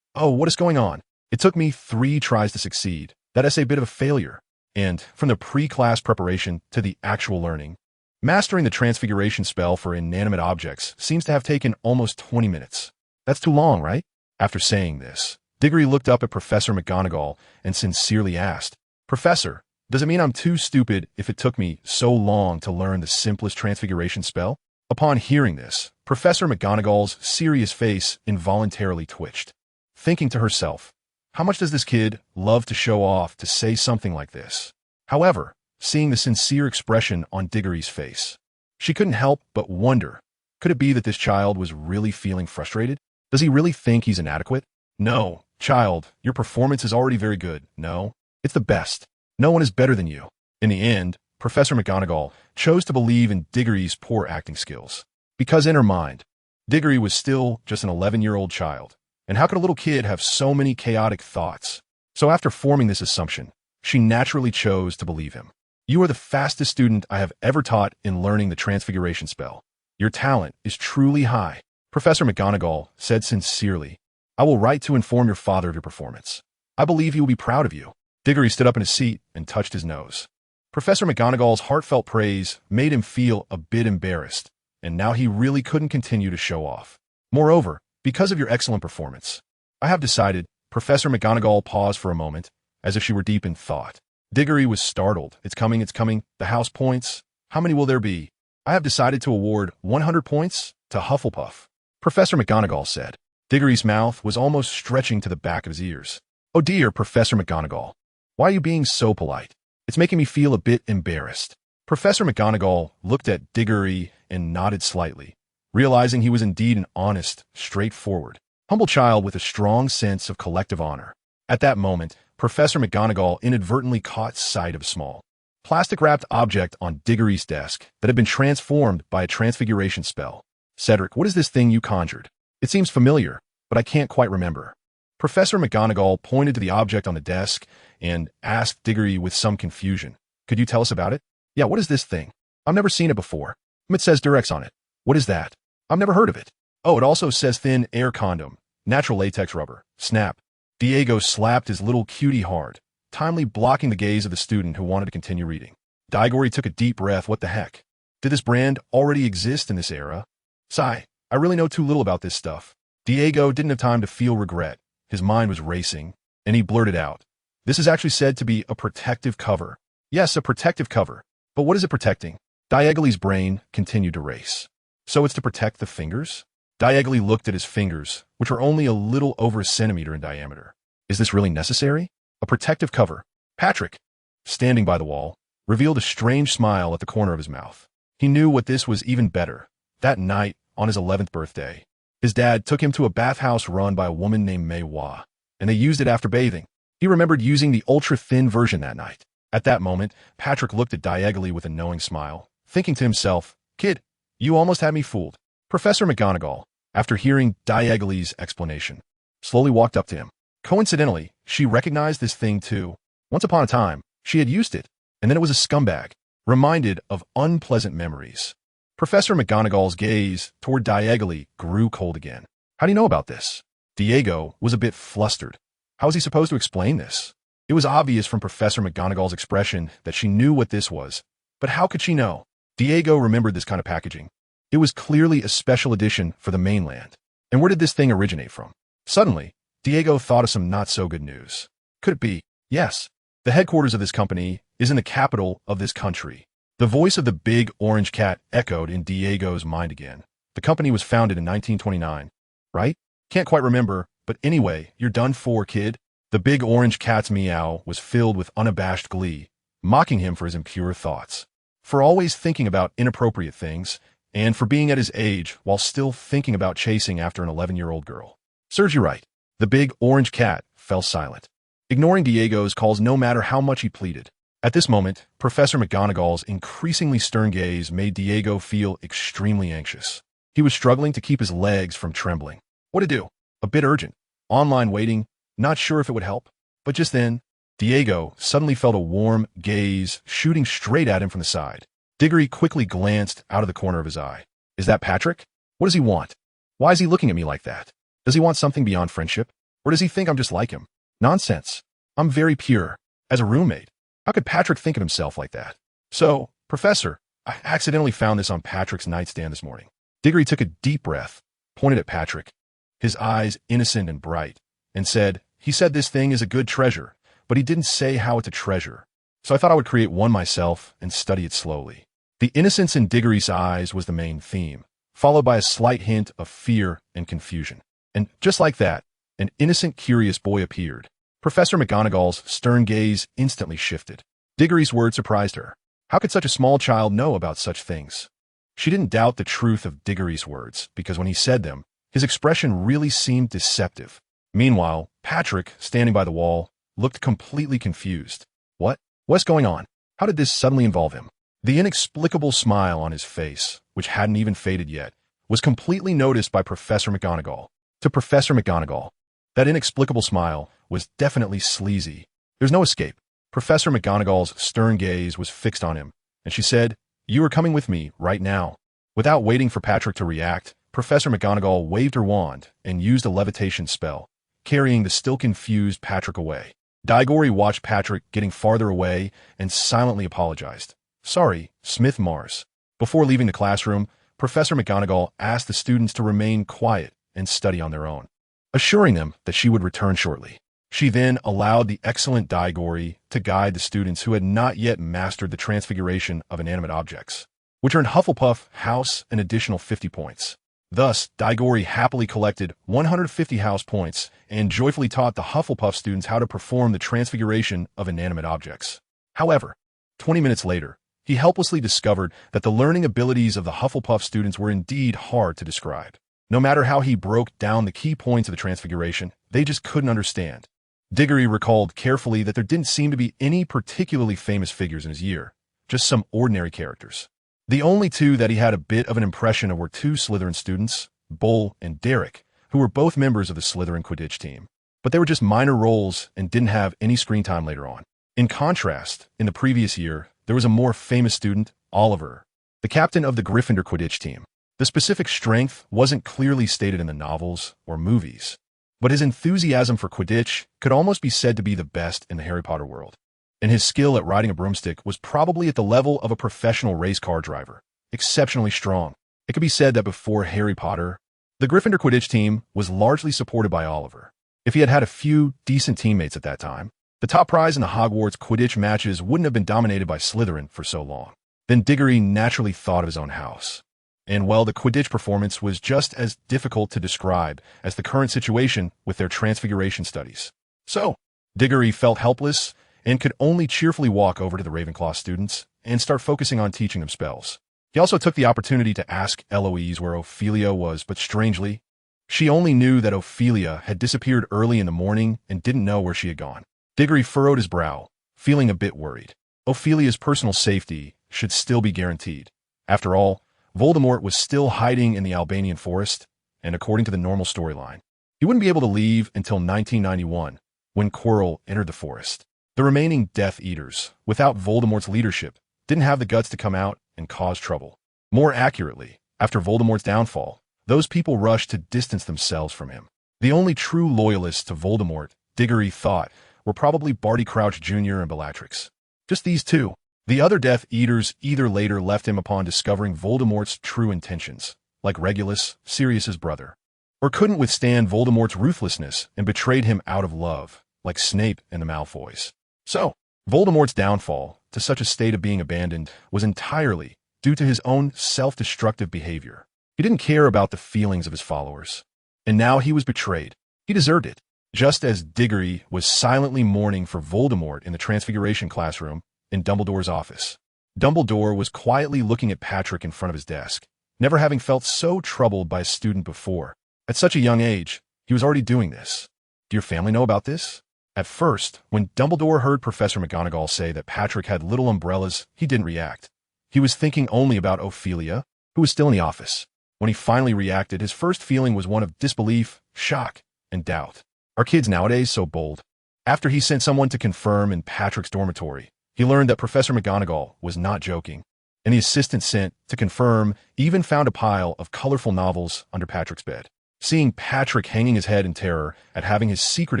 "Oh, what is going on? It took me 3 tries to succeed. That essay a bit of a failure. And from the pre-class preparation to the actual learning, mastering the transfiguration spell for inanimate objects seems to have taken almost 20 minutes. That's too long, right?" After saying this, Diggory looked up at Professor McGonagall and sincerely asked, "Professor, does it mean I'm too stupid if it took me so long to learn the simplest transfiguration spell?" Upon hearing this, Professor McGonagall's serious face involuntarily twitched, thinking to herself, how much does this kid love to show off to say something like this? However, seeing the sincere expression on Diggory's face, she couldn't help but wonder, could it be that this child was really feeling frustrated? Does he really think he's inadequate? No, child, your performance is already very good. No, it's the best. No one is better than you. In the end, Professor McGonagall chose to believe in Diggory's poor acting skills, because in her mind, Diggory was still just an 11-year-old child, and how could a little kid have so many chaotic thoughts? So after forming this assumption, she naturally chose to believe him. "You are the fastest student I have ever taught in learning the transfiguration spell. Your talent is truly high," Professor McGonagall said sincerely. "I will write to inform your father of your performance. I believe he will be proud of you." Diggory stood up in his seat and touched his nose. Professor McGonagall's heartfelt praise made him feel a bit embarrassed, and now he really couldn't continue to show off. Moreover, Because of your excellent performance, I have decided. Professor McGonagall paused for a moment, as if she were deep in thought. Diggory was startled. It's coming, it's coming. The house points. How many will there be? I have decided to award 100 points to Hufflepuff, Professor McGonagall said. Diggory's mouth was almost stretching to the back of his ears. Oh dear, Professor McGonagall. Why are you being so polite? It's making me feel a bit embarrassed. Professor McGonagall looked at Diggory and nodded slightly, realizing he was indeed an honest, straightforward, humble child with a strong sense of collective honor. At that moment, Professor McGonagall inadvertently caught sight of a small, plastic-wrapped object on Diggory's desk that had been transformed by a transfiguration spell. Cedric, what is this thing you conjured? It seems familiar, but I can't quite remember. Professor McGonagall pointed to the object on the desk and asked Diggory with some confusion. Could you tell us about it? Yeah, what is this thing? I've never seen it before. It says Durex on it. What is that? I've never heard of it. Oh, it also says thin air condom, natural latex rubber. Snap. Diego slapped his little cutie hard, timely blocking the gaze of the student who wanted to continue reading. Diggory took a deep breath. What the heck? Did this brand already exist in this era? Sigh, I really know too little about this stuff. Diego didn't have time to feel regret. His mind was racing, and he blurted out. This is actually said to be a protective cover. Yes, a protective cover. But what is it protecting? Diagoly's brain continued to race. So it's to protect the fingers? Diagoly looked at his fingers, which were only a little over a centimeter in diameter. Is this really necessary? A protective cover. Patrick, standing by the wall, revealed a strange smile at the corner of his mouth. He knew what this was even better. That night, on his 11th birthday, his dad took him to a bathhouse run by a woman named Mei Hua, and they used it after bathing. He remembered using the ultra-thin version that night. At that moment, Patrick looked at Diagoly with a knowing smile, thinking to himself, Kid, you almost had me fooled. Professor McGonagall, after hearing Diagoly's explanation, slowly walked up to him. Coincidentally, she recognized this thing too. Once upon a time, she had used it, and then it was a scumbag, reminded of unpleasant memories. Professor McGonagall's gaze toward Diagoly grew cold again. How do you know about this? Diego was a bit flustered. How was he supposed to explain this? It was obvious from Professor McGonagall's expression that she knew what this was, but how could she know? Diego remembered this kind of packaging. It was clearly a special edition for the mainland. And where did this thing originate from? Suddenly, Diego thought of some not-so-good news. Could it be? Yes. The headquarters of this company is in the capital of this country. The voice of the big orange cat echoed in Diego's mind again. The company was founded in 1929, right? Can't quite remember, but anyway, you're done for, kid. The big orange cat's meow was filled with unabashed glee, mocking him for his impure thoughts, for always thinking about inappropriate things, and for being at his age while still thinking about chasing after an 11-year-old girl. Serves you right. The big orange cat fell silent, ignoring Diego's calls no matter how much he pleaded. At this moment, Professor McGonagall's increasingly stern gaze made Diego feel extremely anxious. He was struggling to keep his legs from trembling. What to do? A bit urgent. Online waiting. Not sure if it would help. But just then, Diego suddenly felt a warm gaze shooting straight at him from the side. Diggory quickly glanced out of the corner of his eye. Is that Patrick? What does he want? Why is he looking at me like that? Does he want something beyond friendship? Or does he think I'm just like him? Nonsense. I'm very pure. As a roommate. How could Patrick think of himself like that? So, Professor, I accidentally found this on Patrick's nightstand this morning. Diggory took a deep breath, pointed at Patrick, his eyes innocent and bright, and said, he said this thing is a good treasure, but he didn't say how it's a treasure. So I thought I would create one myself and study it slowly. The innocence in Diggory's eyes was the main theme, followed by a slight hint of fear and confusion. And just like that, an innocent, curious boy appeared. Professor McGonagall's stern gaze instantly shifted. Diggory's words surprised her. How could such a small child know about such things? She didn't doubt the truth of Diggory's words, because when he said them, his expression really seemed deceptive. Meanwhile, Patrick, standing by the wall, looked completely confused. What? What's going on? How did this suddenly involve him? The inexplicable smile on his face, which hadn't even faded yet, was completely noticed by Professor McGonagall. To Professor McGonagall, that inexplicable smile was definitely sleazy. There's no escape. Professor McGonagall's stern gaze was fixed on him, and she said, You are coming with me right now. Without waiting for Patrick to react, Professor McGonagall waved her wand and used a levitation spell, carrying the still confused Patrick away. Diggory watched Patrick getting farther away and silently apologized. Sorry, Smith Mars. Before leaving the classroom, Professor McGonagall asked the students to remain quiet and study on their own, assuring them that she would return shortly. She then allowed the excellent Diggory to guide the students who had not yet mastered the transfiguration of inanimate objects, which earned Hufflepuff House an additional 50 points. Thus, Diggory happily collected 150 house points and joyfully taught the Hufflepuff students how to perform the transfiguration of inanimate objects. However, 20 minutes later, he helplessly discovered that the learning abilities of the Hufflepuff students were indeed hard to describe. No matter how he broke down the key points of the transfiguration, they just couldn't understand. Diggory recalled carefully that there didn't seem to be any particularly famous figures in his year, just some ordinary characters. The only two that he had a bit of an impression of were two Slytherin students, Bull and Derek, who were both members of the Slytherin Quidditch team. But they were just minor roles and didn't have any screen time later on. In contrast, in the previous year, there was a more famous student, Oliver, the captain of the Gryffindor Quidditch team. The specific strength wasn't clearly stated in the novels or movies, but his enthusiasm for Quidditch could almost be said to be the best in the Harry Potter world. And his skill at riding a broomstick was probably at the level of a professional race car driver, exceptionally strong. It could be said that before Harry Potter, the Gryffindor Quidditch team was largely supported by Oliver. If he had had a few decent teammates at that time, the top prize in the Hogwarts Quidditch matches wouldn't have been dominated by Slytherin for so long. Then Diggory naturally thought of his own house. And well, the Quidditch performance was just as difficult to describe as the current situation with their transfiguration studies. So, Diggory felt helpless and could only cheerfully walk over to the Ravenclaw students and start focusing on teaching them spells. He also took the opportunity to ask Eloise where Ophelia was, but strangely, she only knew that Ophelia had disappeared early in the morning and didn't know where she had gone. Diggory furrowed his brow, feeling a bit worried. Ophelia's personal safety should still be guaranteed. After all, Voldemort was still hiding in the Albanian forest, and according to the normal storyline, he wouldn't be able to leave until 1991, when Quirrell entered the forest. The remaining Death Eaters, without Voldemort's leadership, didn't have the guts to come out and cause trouble. More accurately, after Voldemort's downfall, those people rushed to distance themselves from him. The only true loyalists to Voldemort, Diggory thought, were probably Barty Crouch Jr. and Bellatrix. Just these two. The other Death Eaters either later left him upon discovering Voldemort's true intentions, like Regulus, Sirius's brother, or couldn't withstand Voldemort's ruthlessness and betrayed him out of love, like Snape and the Malfoys. So, Voldemort's downfall, to such a state of being abandoned, was entirely due to his own self-destructive behavior. He didn't care about the feelings of his followers. And now he was betrayed. He deserved it. Just as Diggory was silently mourning for Voldemort in the Transfiguration classroom in Dumbledore's office, Dumbledore was quietly looking at Patrick in front of his desk, never having felt so troubled by a student before. At such a young age, he was already doing this. Do your family know about this? At first, when Dumbledore heard Professor McGonagall say that Patrick had little umbrellas, he didn't react. He was thinking only about Ophelia, who was still in the office. When he finally reacted, his first feeling was one of disbelief, shock, and doubt. Are kids nowadays so bold? After he sent someone to confirm in Patrick's dormitory, he learned that Professor McGonagall was not joking, and the assistant sent to confirm even found a pile of colorful novels under Patrick's bed. Seeing Patrick hanging his head in terror at having his secret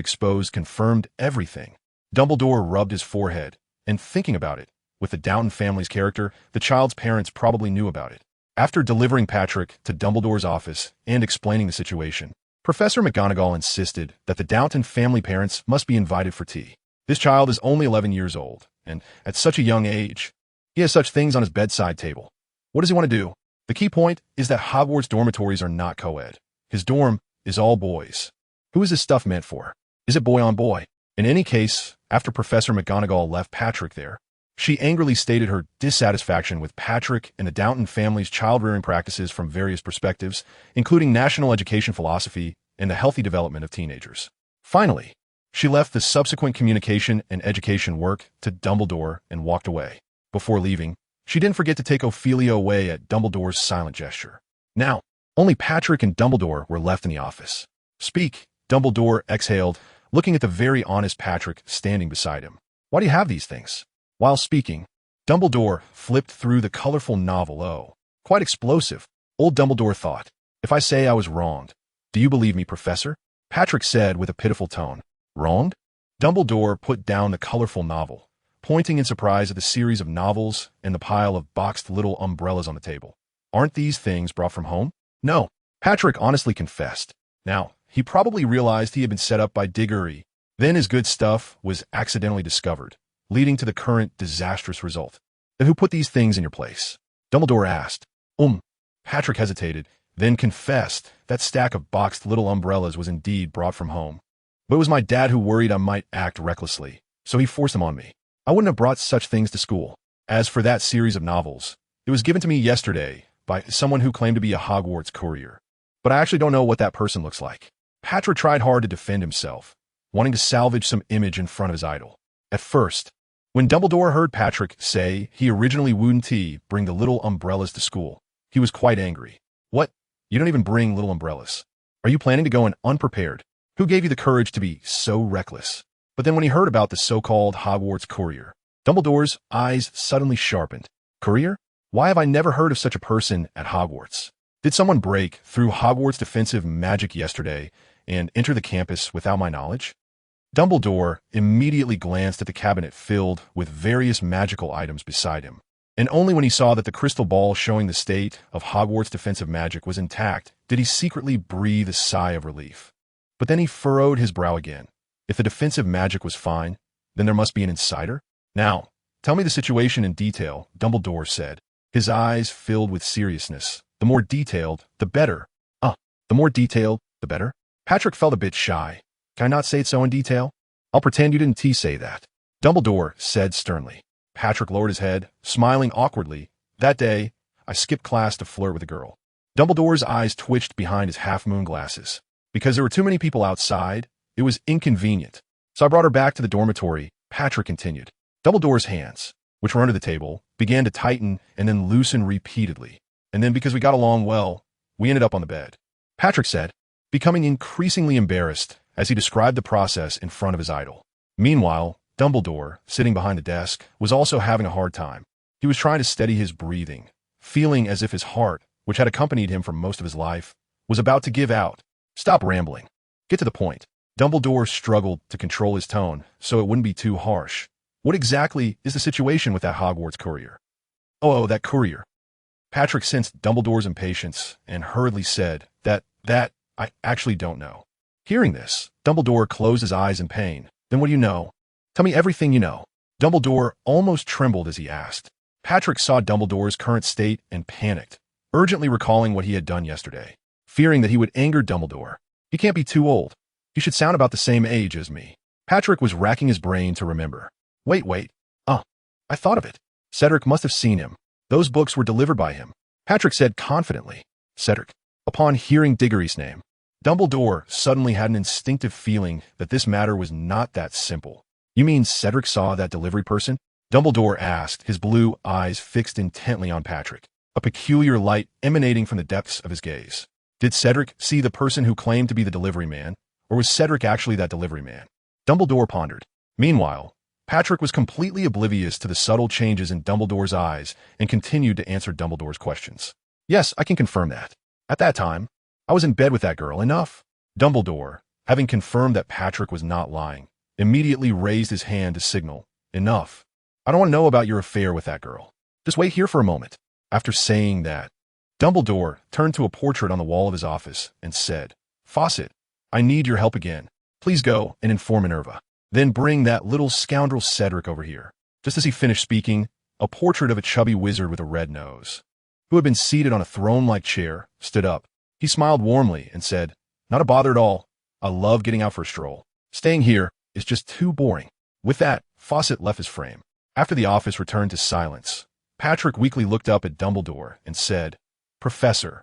exposed confirmed everything. Dumbledore rubbed his forehead, and thinking about it, with the Downton family's character, the child's parents probably knew about it. After delivering Patrick to Dumbledore's office and explaining the situation, Professor McGonagall insisted that the Downton family parents must be invited for tea. This child is only 11 years old, and at such a young age, he has such things on his bedside table. What does he want to do? The key point is that Hogwarts dormitories are not co-ed. His dorm is all boys. Who is this stuff meant for? Is it boy on boy? In any case, after Professor McGonagall left Patrick there, she angrily stated her dissatisfaction with Patrick and the Downton family's child-rearing practices from various perspectives, including national education philosophy and the healthy development of teenagers. Finally, she left the subsequent communication and education work to Dumbledore and walked away. Before leaving, she didn't forget to take Ophelia away at Dumbledore's silent gesture. Now, only Patrick and Dumbledore were left in the office. Speak, Dumbledore exhaled, looking at the very honest Patrick standing beside him. Why do you have these things? While speaking, Dumbledore flipped through the colorful novel. Oh, quite explosive, old Dumbledore thought. If I say I was wronged, do you believe me, Professor? Patrick said with a pitiful tone. Wronged? Dumbledore put down the colorful novel, pointing in surprise at the series of novels and the pile of boxed little umbrellas on the table. Aren't these things brought from home? No, Patrick honestly confessed. Now, he probably realized he had been set up by Diggory. Then his good stuff was accidentally discovered, leading to the current disastrous result. Then who put these things in your place? Dumbledore asked. Patrick hesitated, then confessed that stack of boxed little umbrellas was indeed brought from home. But it was my dad who worried I might act recklessly, so he forced them on me. I wouldn't have brought such things to school. As for that series of novels, it was given to me yesterday by someone who claimed to be a Hogwarts courier. But I actually don't know what that person looks like. Patrick tried hard to defend himself, wanting to salvage some image in front of his idol. At first, when Dumbledore heard Patrick say he originally wouldn't bring the little umbrellas to school, he was quite angry. What? You don't even bring little umbrellas. Are you planning to go in unprepared? Who gave you the courage to be so reckless? But then when he heard about the so-called Hogwarts courier, Dumbledore's eyes suddenly sharpened. Courier? Why have I never heard of such a person at Hogwarts? Did someone break through Hogwarts' defensive magic yesterday and enter the campus without my knowledge? Dumbledore immediately glanced at the cabinet filled with various magical items beside him, and only when he saw that the crystal ball showing the state of Hogwarts' defensive magic was intact did he secretly breathe a sigh of relief. But then he furrowed his brow again. If the defensive magic was fine, then there must be an insider? Now, tell me the situation in detail, Dumbledore said, his eyes filled with seriousness. The more detailed, the better. The more detailed, the better? Patrick felt a bit shy. Can I not say it so in detail? I'll pretend you didn't say that. Dumbledore said sternly. Patrick lowered his head, smiling awkwardly. That day, I skipped class to flirt with a girl. Dumbledore's eyes twitched behind his half-moon glasses. Because there were too many people outside, it was inconvenient. So I brought her back to the dormitory, Patrick continued. Dumbledore's hands, which were under the table, began to tighten and then loosen repeatedly. And then because we got along well, we ended up on the bed. Patrick said, becoming increasingly embarrassed as he described the process in front of his idol. Meanwhile, Dumbledore, sitting behind the desk, was also having a hard time. He was trying to steady his breathing, feeling as if his heart, which had accompanied him for most of his life, was about to give out. Stop rambling. Get to the point. Dumbledore struggled to control his tone so it wouldn't be too harsh. What exactly is the situation with that Hogwarts courier? Oh, that courier. Patrick sensed Dumbledore's impatience and hurriedly said that I actually don't know. Hearing this, Dumbledore closed his eyes in pain. Then what do you know? Tell me everything you know. Dumbledore almost trembled as he asked. Patrick saw Dumbledore's current state and panicked, urgently recalling what he had done yesterday, fearing that he would anger Dumbledore. He can't be too old. He should sound about the same age as me. Patrick was racking his brain to remember. Wait. I thought of it. Cedric must have seen him. Those books were delivered by him. Patrick said confidently. Cedric. Upon hearing Diggory's name, Dumbledore suddenly had an instinctive feeling that this matter was not that simple. You mean Cedric saw that delivery person? Dumbledore asked, his blue eyes fixed intently on Patrick, a peculiar light emanating from the depths of his gaze. Did Cedric see the person who claimed to be the delivery man, or was Cedric actually that delivery man? Dumbledore pondered. Meanwhile, Patrick was completely oblivious to the subtle changes in Dumbledore's eyes and continued to answer Dumbledore's questions. Yes, I can confirm that. At that time, I was in bed with that girl. Enough. Dumbledore, having confirmed that Patrick was not lying, immediately raised his hand to signal. Enough. I don't want to know about your affair with that girl. Just wait here for a moment. After saying that, Dumbledore turned to a portrait on the wall of his office and said, Fawcett, I need your help again. Please go and inform Minerva. Then bring that little scoundrel Cedric over here. Just as he finished speaking, a portrait of a chubby wizard with a red nose, who had been seated on a throne-like chair, stood up. He smiled warmly and said, Not a bother at all. I love getting out for a stroll. Staying here is just too boring. With that, Fawcett left his frame. After the office returned to silence, Patrick weakly looked up at Dumbledore and said, Professor,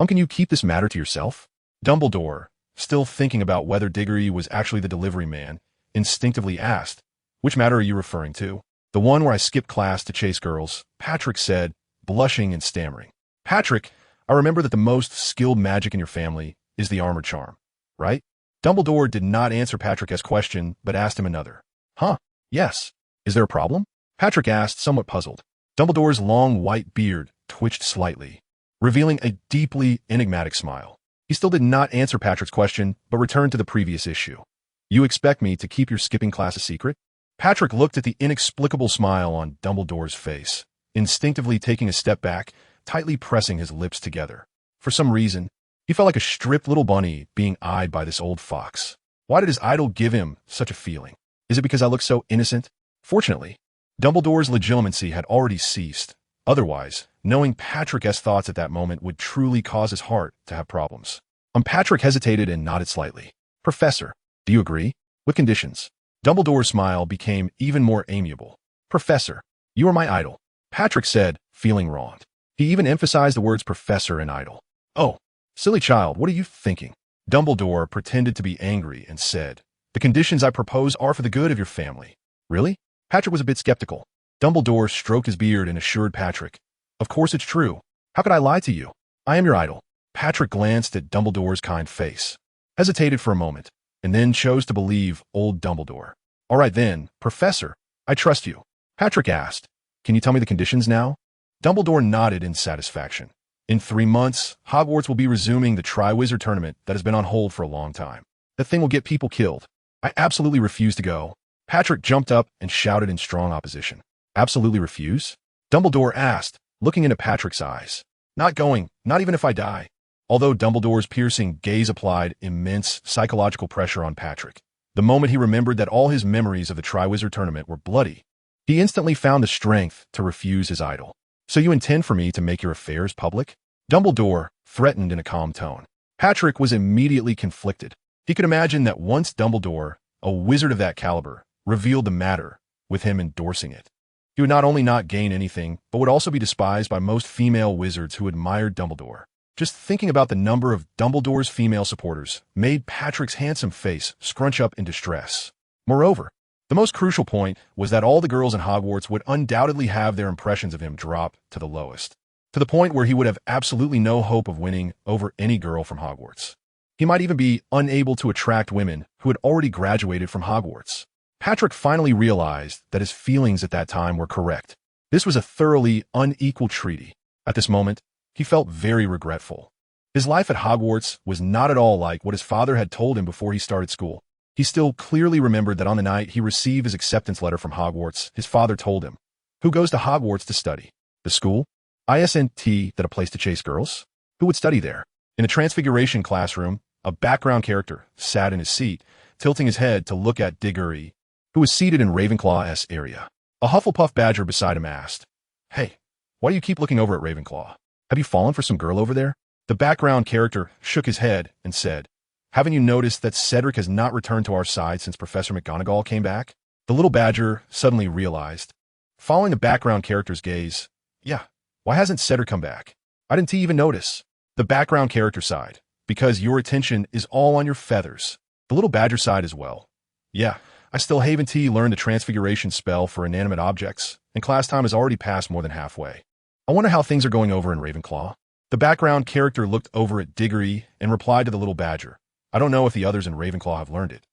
can you keep this matter to yourself? Dumbledore, still thinking about whether Diggory was actually the delivery man, instinctively asked, Which matter are you referring to? The one where I skipped class to chase girls, Patrick said, blushing and stammering. Patrick, I remember that the most skilled magic in your family is the armor charm, right? Dumbledore did not answer Patrick's question, but asked him another. Huh, yes. Is there a problem? Patrick asked, somewhat puzzled. Dumbledore's long white beard twitched slightly, revealing a deeply enigmatic smile. He still did not answer Patrick's question, but returned to the previous issue. You expect me to keep your skipping class a secret? Patrick looked at the inexplicable smile on Dumbledore's face, instinctively taking a step back, tightly pressing his lips together. For some reason, He felt like a stripped little bunny being eyed by this old fox. Why did his idol give him such a feeling? Is it because I look so innocent? Fortunately, Dumbledore's legitimacy had already ceased. Otherwise, knowing Patrick's thoughts at that moment would truly cause his heart to have problems. Patrick hesitated and nodded slightly. Professor, do you agree? With conditions. Dumbledore's smile became even more amiable. Professor, you are my idol, Patrick said, feeling wronged. He even emphasized the words professor and idol. Oh, silly child, what are you thinking? Dumbledore pretended to be angry and said, the conditions I propose are for the good of your family. Really? Patrick was a bit skeptical. Dumbledore stroked his beard and assured Patrick, of course it's true. How could I lie to you? I am your idol. Patrick glanced at Dumbledore's kind face, hesitated for a moment, and then chose to believe old Dumbledore. All right then, Professor, I trust you. Patrick asked, can you tell me the conditions now? Dumbledore nodded in satisfaction. In 3 months, Hogwarts will be resuming the Triwizard Tournament that has been on hold for a long time. That thing will get people killed. I absolutely refuse to go. Patrick jumped up and shouted in strong opposition. Absolutely refuse? Dumbledore asked, looking into Patrick's eyes. Not going, not even if I die. Although Dumbledore's piercing gaze applied immense psychological pressure on Patrick, the moment he remembered that all his memories of the Triwizard Tournament were bloody, he instantly found the strength to refuse his idol. So you intend for me to make your affairs public? Dumbledore threatened in a calm tone. Patrick was immediately conflicted. He could imagine that once Dumbledore, a wizard of that caliber, revealed the matter, with him endorsing it, he would not only not gain anything, but would also be despised by most female wizards who admired Dumbledore. Just thinking about the number of Dumbledore's female supporters made Patrick's handsome face scrunch up in distress. Moreover, the most crucial point was that all the girls in Hogwarts would undoubtedly have their impressions of him drop to the lowest, to the point where he would have absolutely no hope of winning over any girl from Hogwarts. He might even be unable to attract women who had already graduated from Hogwarts. Patrick finally realized that his feelings at that time were correct. This was a thoroughly unequal treaty. At this moment, he felt very regretful. His life at Hogwarts was not at all like what his father had told him before he started school. He still clearly remembered that on the night he received his acceptance letter from Hogwarts, his father told him, who goes to Hogwarts to study? The school? Isn't that a place to chase girls? Who would study there? In a transfiguration classroom, a background character sat in his seat, tilting his head to look at Diggory, who was seated in Ravenclaw's area. A Hufflepuff badger beside him asked, Hey, why do you keep looking over at Ravenclaw? Have you fallen for some girl over there? The background character shook his head and said, Haven't you noticed that Cedric has not returned to our side since Professor McGonagall came back? The little badger suddenly realized. Following the background character's gaze, yeah, why hasn't Cedric come back? I didn't even notice. The background character sighed, because your attention is all on your feathers. The little badger sighed as well. Yeah, I still haven't learned the transfiguration spell for inanimate objects, and class time has already passed more than halfway. I wonder how things are going over in Ravenclaw. The background character looked over at Diggory and replied to the little badger. I don't know if the others in Ravenclaw have learned it,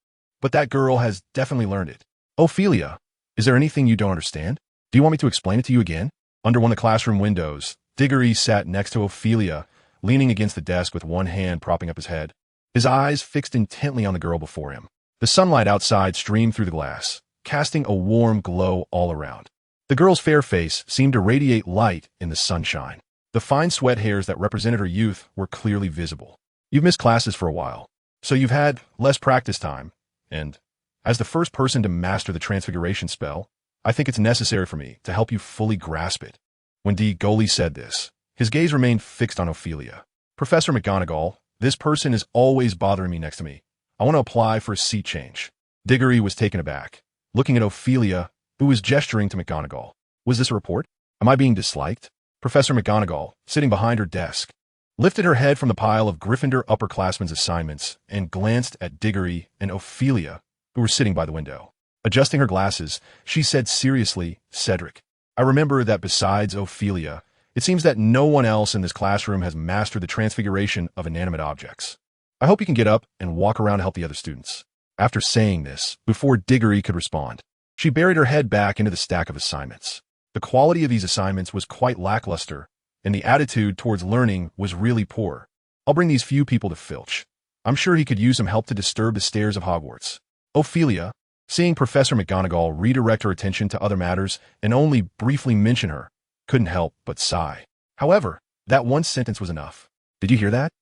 but that girl has definitely learned it. Ophelia, is there anything you don't understand? Do you want me to explain it to you again? Under one of the classroom windows, Diggory sat next to Ophelia, leaning against the desk with one hand propping up his head, his eyes fixed intently on the girl before him. The sunlight outside streamed through the glass, casting a warm glow all around. The girl's fair face seemed to radiate light in the sunshine. The fine sweat hairs that represented her youth were clearly visible. You've missed classes for a while, so you've had less practice time, and as the first person to master the transfiguration spell, I think it's necessary for me to help you fully grasp it. When Diggory said this, his gaze remained fixed on Ophelia. Professor McGonagall, this person is always bothering me next to me. I want to apply for a seat change. Diggory was taken aback, looking at Ophelia, who was gesturing to McGonagall. Was this a report? Am I being disliked? Professor McGonagall, sitting behind her desk, lifted her head from the pile of Gryffindor upperclassmen's assignments and glanced at Diggory and Ophelia, who were sitting by the window. Adjusting her glasses, she said seriously, Cedric, I remember that besides Ophelia, it seems that no one else in this classroom has mastered the transfiguration of inanimate objects. I hope you can get up and walk around to help the other students. After saying this, before Diggory could respond, she buried her head back into the stack of assignments. The quality of these assignments was quite lackluster, and the attitude towards learning was really poor. I'll bring these few people to Filch. I'm sure he could use some help to disturb the stairs of Hogwarts. Ophelia, seeing Professor McGonagall redirect her attention to other matters and only briefly mention her, couldn't help but sigh. However, that one sentence was enough. Did you hear that?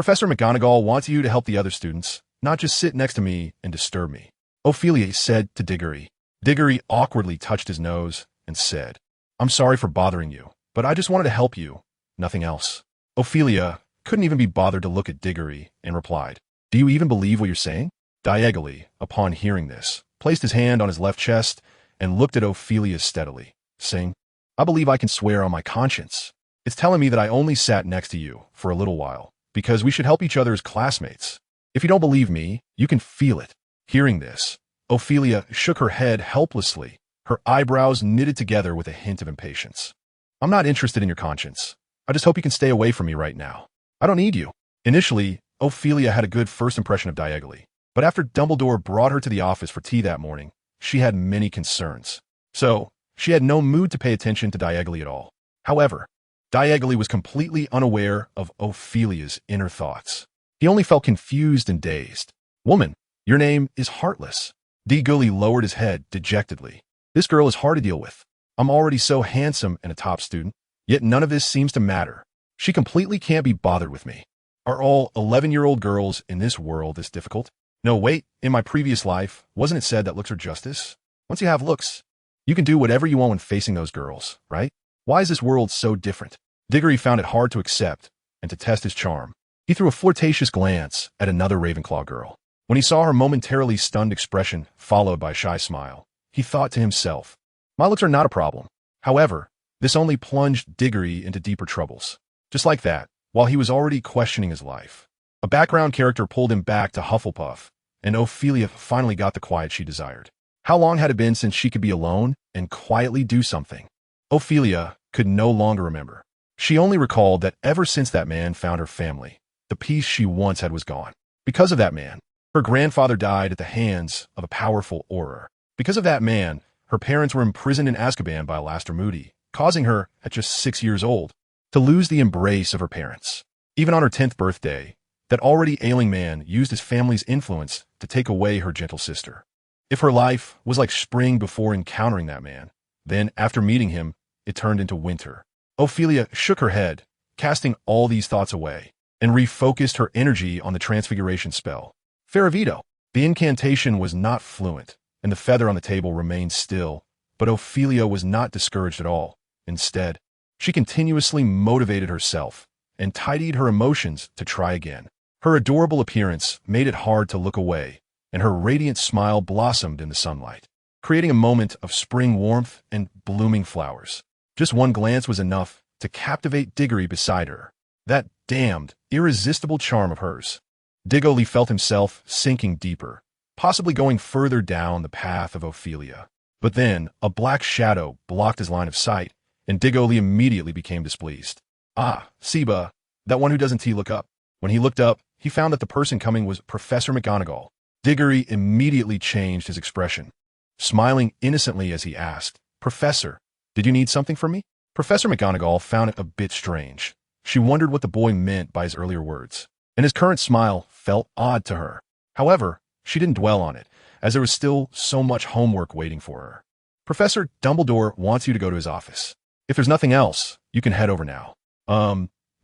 Professor McGonagall wants you to help the other students, not just sit next to me and disturb me, Ophelia said to Diggory. Diggory awkwardly touched his nose and said, I'm sorry for bothering you, but I just wanted to help you, nothing else. Ophelia couldn't even be bothered to look at Diggory and replied, Do you even believe what you're saying? Diagonally, upon hearing this, placed his hand on his left chest and looked at Ophelia steadily, saying, I believe I can swear on my conscience. It's telling me that I only sat next to you for a little while, because we should help each other as classmates. If you don't believe me, you can feel it. Hearing this, Ophelia shook her head helplessly, her eyebrows knitted together with a hint of impatience. I'm not interested in your conscience. I just hope you can stay away from me right now. I don't need you. Initially, Ophelia had a good first impression of Diagonally, but after Dumbledore brought her to the office for tea that morning, she had many concerns. So, she had no mood to pay attention to Diagonally at all. However, Diagonally was completely unaware of Ophelia's inner thoughts. He only felt confused and dazed. Woman, your name is Heartless. Diggory lowered his head dejectedly. This girl is hard to deal with. I'm already so handsome and a top student, yet none of this seems to matter. She completely can't be bothered with me. Are all 11-year-old girls in this world this difficult? No, wait, in my previous life, wasn't it said that looks are justice? Once you have looks, you can do whatever you want when facing those girls, right? Why is this world so different? Diggory found it hard to accept and to test his charm. He threw a flirtatious glance at another Ravenclaw girl. When he saw her momentarily stunned expression followed by a shy smile, he thought to himself, my looks are not a problem. However, this only plunged Diggory into deeper troubles. Just like that, while he was already questioning his life, a background character pulled him back to Hufflepuff, and Ophelia finally got the quiet she desired. How long had it been since she could be alone and quietly do something? Ophelia could no longer remember. She only recalled that ever since that man found her family, the peace she once had was gone. Because of that man, her grandfather died at the hands of a powerful Auror. Because of that man, her parents were imprisoned in Azkaban by Alastor Moody, causing her, at just 6 years old, to lose the embrace of her parents. Even on her 10th birthday, that already ailing man used his family's influence to take away her gentle sister. If her life was like spring before encountering that man, then, after meeting him, it turned into winter. Ophelia shook her head, casting all these thoughts away, and refocused her energy on the transfiguration spell. Ferravito. The incantation was not fluent, and the feather on the table remained still, but Ophelia was not discouraged at all. Instead, she continuously motivated herself and tidied her emotions to try again. Her adorable appearance made it hard to look away, and her radiant smile blossomed in the sunlight, creating a moment of spring warmth and blooming flowers. Just one glance was enough to captivate Diggory beside her. That damned, irresistible charm of hers. Diggory felt himself sinking deeper, possibly going further down the path of Ophelia. But then, a black shadow blocked his line of sight, and Diggory immediately became displeased. Ah, Seba, that one who doesn't look up. When he looked up, he found that the person coming was Professor McGonagall. Diggory immediately changed his expression, smiling innocently as he asked, Professor, did you need something from me? Professor McGonagall found it a bit strange. She wondered what the boy meant by his earlier words, and his current smile felt odd to her. However, she didn't dwell on it, as there was still so much homework waiting for her. Professor Dumbledore wants you to go to his office. If there's nothing else, you can head over now.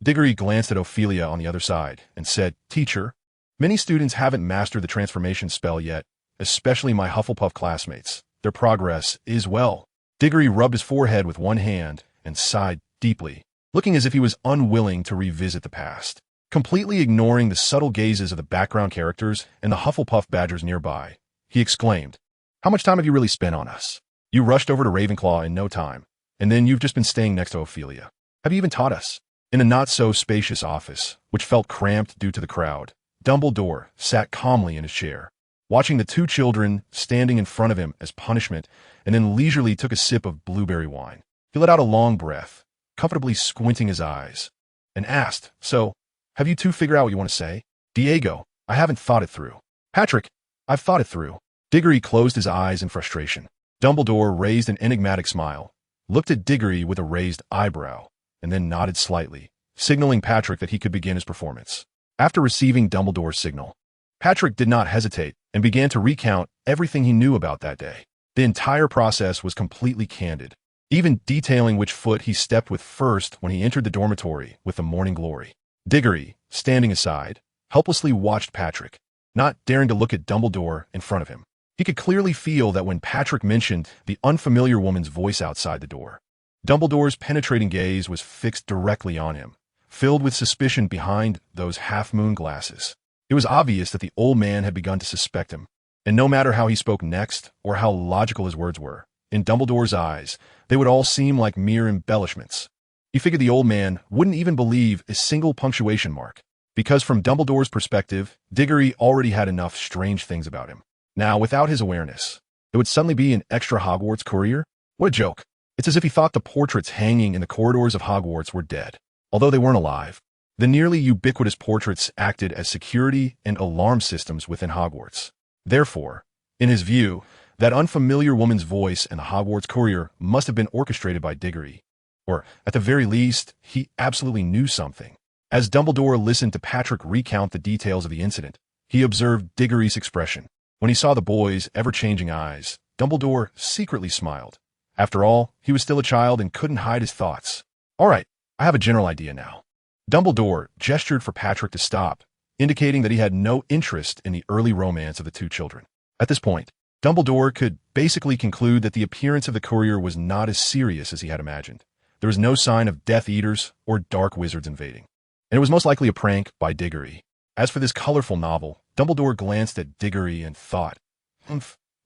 Diggory glanced at Ophelia on the other side and said, Teacher, many students haven't mastered the transformation spell yet, especially my Hufflepuff classmates. Their progress is well. Diggory rubbed his forehead with one hand and sighed deeply, looking as if he was unwilling to revisit the past. Completely ignoring the subtle gazes of the background characters and the Hufflepuff badgers nearby, he exclaimed, How much time have you really spent on us? You rushed over to Ravenclaw in no time, and then you've just been staying next to Ophelia. Have you even taught us? In a not-so-spacious office, which felt cramped due to the crowd, Dumbledore sat calmly in his chair, watching the two children standing in front of him as punishment, and then leisurely took a sip of blueberry wine. He let out a long breath, comfortably squinting his eyes, and asked, So, have you two figured out what you want to say? Diego, I haven't thought it through. Patrick, I've thought it through. Diggory closed his eyes in frustration. Dumbledore raised an enigmatic smile, looked at Diggory with a raised eyebrow, and then nodded slightly, signaling Patrick that he could begin his performance. After receiving Dumbledore's signal, Patrick did not hesitate and began to recount everything he knew about that day. The entire process was completely candid, even detailing which foot he stepped with first when he entered the dormitory with the morning glory. Diggory, standing aside, helplessly watched Patrick, not daring to look at Dumbledore in front of him. He could clearly feel that when Patrick mentioned the unfamiliar woman's voice outside the door, Dumbledore's penetrating gaze was fixed directly on him, filled with suspicion behind those half-moon glasses. It was obvious that the old man had begun to suspect him, and no matter how he spoke next or how logical his words were, in Dumbledore's eyes, they would all seem like mere embellishments. He figured the old man wouldn't even believe a single punctuation mark, because from Dumbledore's perspective, Diggory already had enough strange things about him. Now, without his awareness, there would suddenly be an extra Hogwarts courier? What a joke. It's as if he thought the portraits hanging in the corridors of Hogwarts were dead, although they weren't alive. The nearly ubiquitous portraits acted as security and alarm systems within Hogwarts. Therefore, in his view, that unfamiliar woman's voice and the Hogwarts courier must have been orchestrated by Diggory. Or, at the very least, he absolutely knew something. As Dumbledore listened to Patrick recount the details of the incident, he observed Diggory's expression. When he saw the boy's ever-changing eyes, Dumbledore secretly smiled. After all, he was still a child and couldn't hide his thoughts. All right, I have a general idea now. Dumbledore gestured for Patrick to stop, indicating that he had no interest in the early romance of the two children. At this point, Dumbledore could basically conclude that the appearance of the courier was not as serious as he had imagined. There was no sign of Death Eaters or dark wizards invading, and it was most likely a prank by Diggory. As for this colorful novel, Dumbledore glanced at Diggory and thought,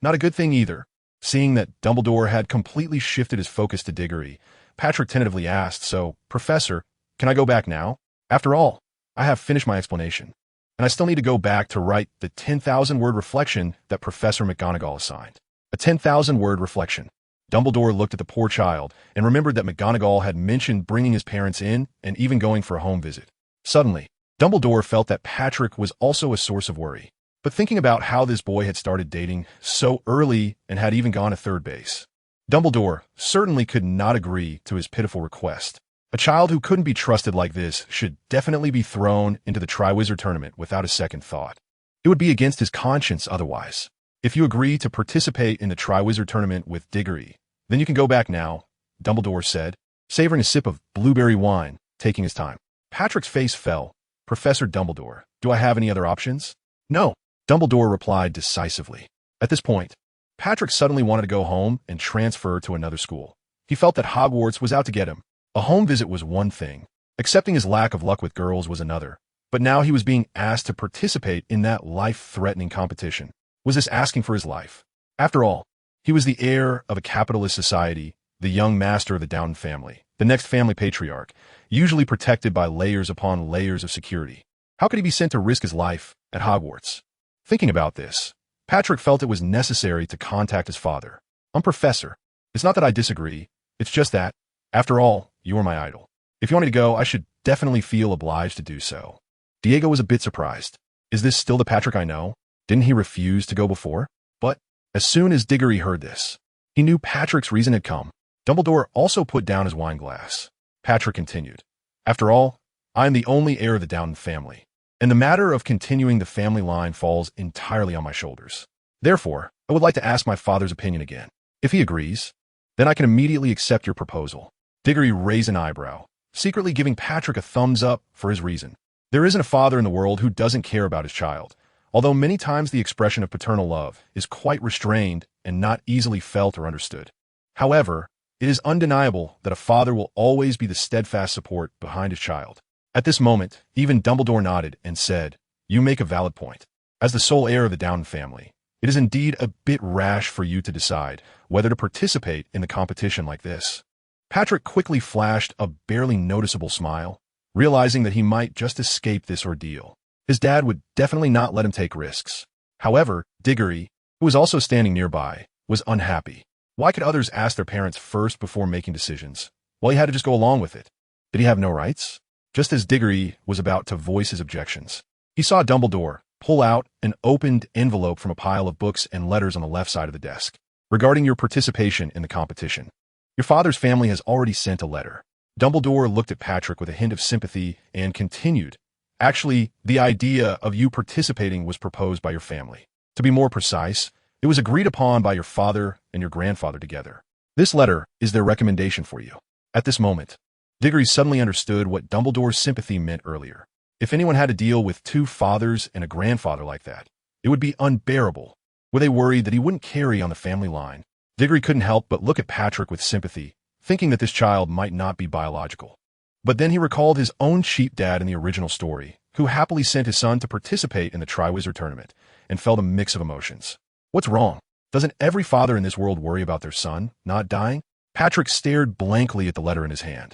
not a good thing either. Seeing that Dumbledore had completely shifted his focus to Diggory, Patrick tentatively asked, "So, Professor, can I go back now? After all, I have finished my explanation, and I still need to go back to write the 10,000-word reflection that Professor McGonagall assigned." A 10,000-word reflection. Dumbledore looked at the poor child and remembered that McGonagall had mentioned bringing his parents in and even going for a home visit. Suddenly, Dumbledore felt that Patrick was also a source of worry. But thinking about how this boy had started dating so early and had even gone to third base, Dumbledore certainly could not agree to his pitiful request. A child who couldn't be trusted like this should definitely be thrown into the Triwizard Tournament without a second thought. It would be against his conscience otherwise. If you agree to participate in the Triwizard Tournament with Diggory, then you can go back now, Dumbledore said, savoring a sip of blueberry wine, taking his time. Patrick's face fell. Professor Dumbledore, do I have any other options? No, Dumbledore replied decisively. At this point, Patrick suddenly wanted to go home and transfer to another school. He felt that Hogwarts was out to get him. A home visit was one thing. Accepting his lack of luck with girls was another. But now he was being asked to participate in that life-threatening competition. Was this asking for his life? After all, he was the heir of a capitalist society, the young master of the Downton family, the next family patriarch, usually protected by layers upon layers of security. How could he be sent to risk his life at Hogwarts? Thinking about this, Patrick felt it was necessary to contact his father. Professor, it's not that I disagree, it's just that, after all, you are my idol. If you want me to go, I should definitely feel obliged to do so. Diego was a bit surprised. Is this still the Patrick I know? Didn't he refuse to go before? But as soon as Diggory heard this, he knew Patrick's reason had come. Dumbledore also put down his wine glass. Patrick continued, "After all, I am the only heir of the Downton family, and the matter of continuing the family line falls entirely on my shoulders. Therefore, I would like to ask my father's opinion again. If he agrees, then I can immediately accept your proposal." Diggory raised an eyebrow, secretly giving Patrick a thumbs up for his reason. There isn't a father in the world who doesn't care about his child, although many times the expression of paternal love is quite restrained and not easily felt or understood. However, it is undeniable that a father will always be the steadfast support behind his child. At this moment, even Dumbledore nodded and said, "You make a valid point. As the sole heir of the Downton family, it is indeed a bit rash for you to decide whether to participate in the competition like this." Patrick quickly flashed a barely noticeable smile, realizing that he might just escape this ordeal. His dad would definitely not let him take risks. However, Diggory, who was also standing nearby, was unhappy. Why could others ask their parents first before making decisions, while he had to just go along with it? Did he have no rights? Just as Diggory was about to voice his objections, he saw Dumbledore pull out an opened envelope from a pile of books and letters on the left side of the desk. "Regarding your participation in the competition, your father's family has already sent a letter." Dumbledore looked at Patrick with a hint of sympathy and continued, "Actually, the idea of you participating was proposed by your family. To be more precise, it was agreed upon by your father and your grandfather together. This letter is their recommendation for you." At this moment, Diggory suddenly understood what Dumbledore's sympathy meant earlier. If anyone had to deal with two fathers and a grandfather like that, it would be unbearable. Were they worried that he wouldn't carry on the family line? Diggory couldn't help but look at Patrick with sympathy, thinking that this child might not be biological. But then he recalled his own sheep dad in the original story, who happily sent his son to participate in the Triwizard Tournament, and felt a mix of emotions. What's wrong? Doesn't every father in this world worry about their son not dying? Patrick stared blankly at the letter in his hand.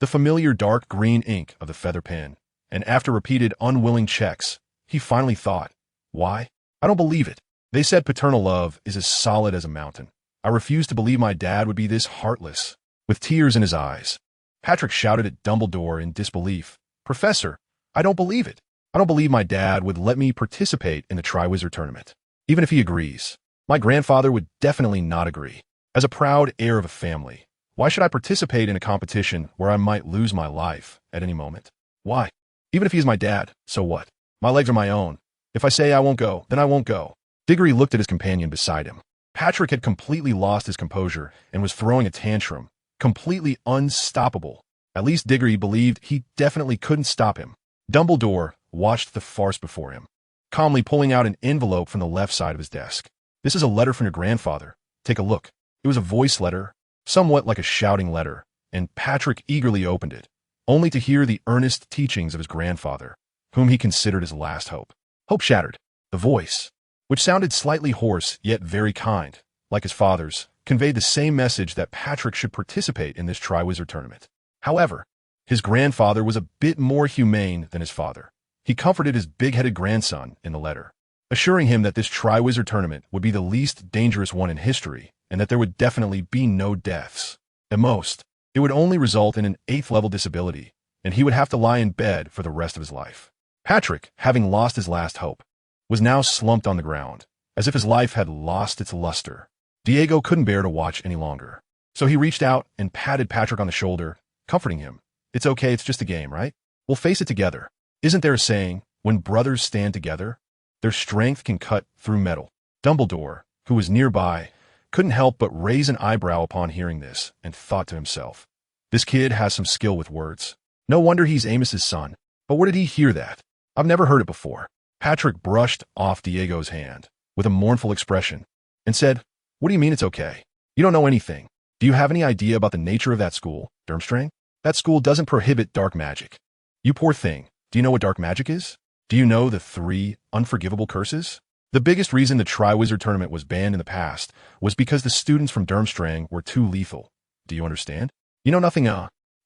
The familiar dark green ink of the feather pen, and after repeated unwilling checks, he finally thought, why? I don't believe it. They said paternal love is as solid as a mountain. I refuse to believe my dad would be this heartless. With tears in his eyes, Patrick shouted at Dumbledore in disbelief, Professor, I don't believe it. I don't believe my dad would let me participate in the Triwizard Tournament. Even if he agrees, my grandfather would definitely not agree. As a proud heir of a family, why should I participate in a competition where I might lose my life at any moment? Why? Even if he is my dad, so what? My legs are my own. If I say I won't go, then I won't go. Diggory looked at his companion beside him. Patrick had completely lost his composure and was throwing a tantrum, completely unstoppable. At least Diggory believed he definitely couldn't stop him. Dumbledore watched the farce before him, calmly pulling out an envelope from the left side of his desk. This is a letter from your grandfather. Take a look. It was a voice letter, somewhat like a shouting letter, and Patrick eagerly opened it, only to hear the earnest teachings of his grandfather, whom he considered his last hope. Hope shattered. The voice, which sounded slightly hoarse yet very kind, like his father's, conveyed the same message that Patrick should participate in this Triwizard Tournament. However, his grandfather was a bit more humane than his father. He comforted his big-headed grandson in the letter, assuring him that this Triwizard Tournament would be the least dangerous one in history and that there would definitely be no deaths. At most, it would only result in an 8th-level disability, and he would have to lie in bed for the rest of his life. Patrick, having lost his last hope, was now slumped on the ground, as if his life had lost its luster. Diego couldn't bear to watch any longer, so he reached out and patted Patrick on the shoulder, comforting him. It's okay, it's just a game, right? We'll face it together. Isn't there a saying, when brothers stand together, their strength can cut through metal? Dumbledore, who was nearby, couldn't help but raise an eyebrow upon hearing this, and thought to himself, this kid has some skill with words. No wonder he's Amos's son. But where did he hear that? I've never heard it before. Patrick brushed off Diego's hand with a mournful expression and said, what do you mean it's okay? You don't know anything. Do you have any idea about the nature of that school, Durmstrang? That school doesn't prohibit dark magic. You poor thing. Do you know what dark magic is? Do you know the 3 unforgivable curses? The biggest reason the Triwizard Tournament was banned in the past was because the students from Durmstrang were too lethal. Do you understand? You know nothing,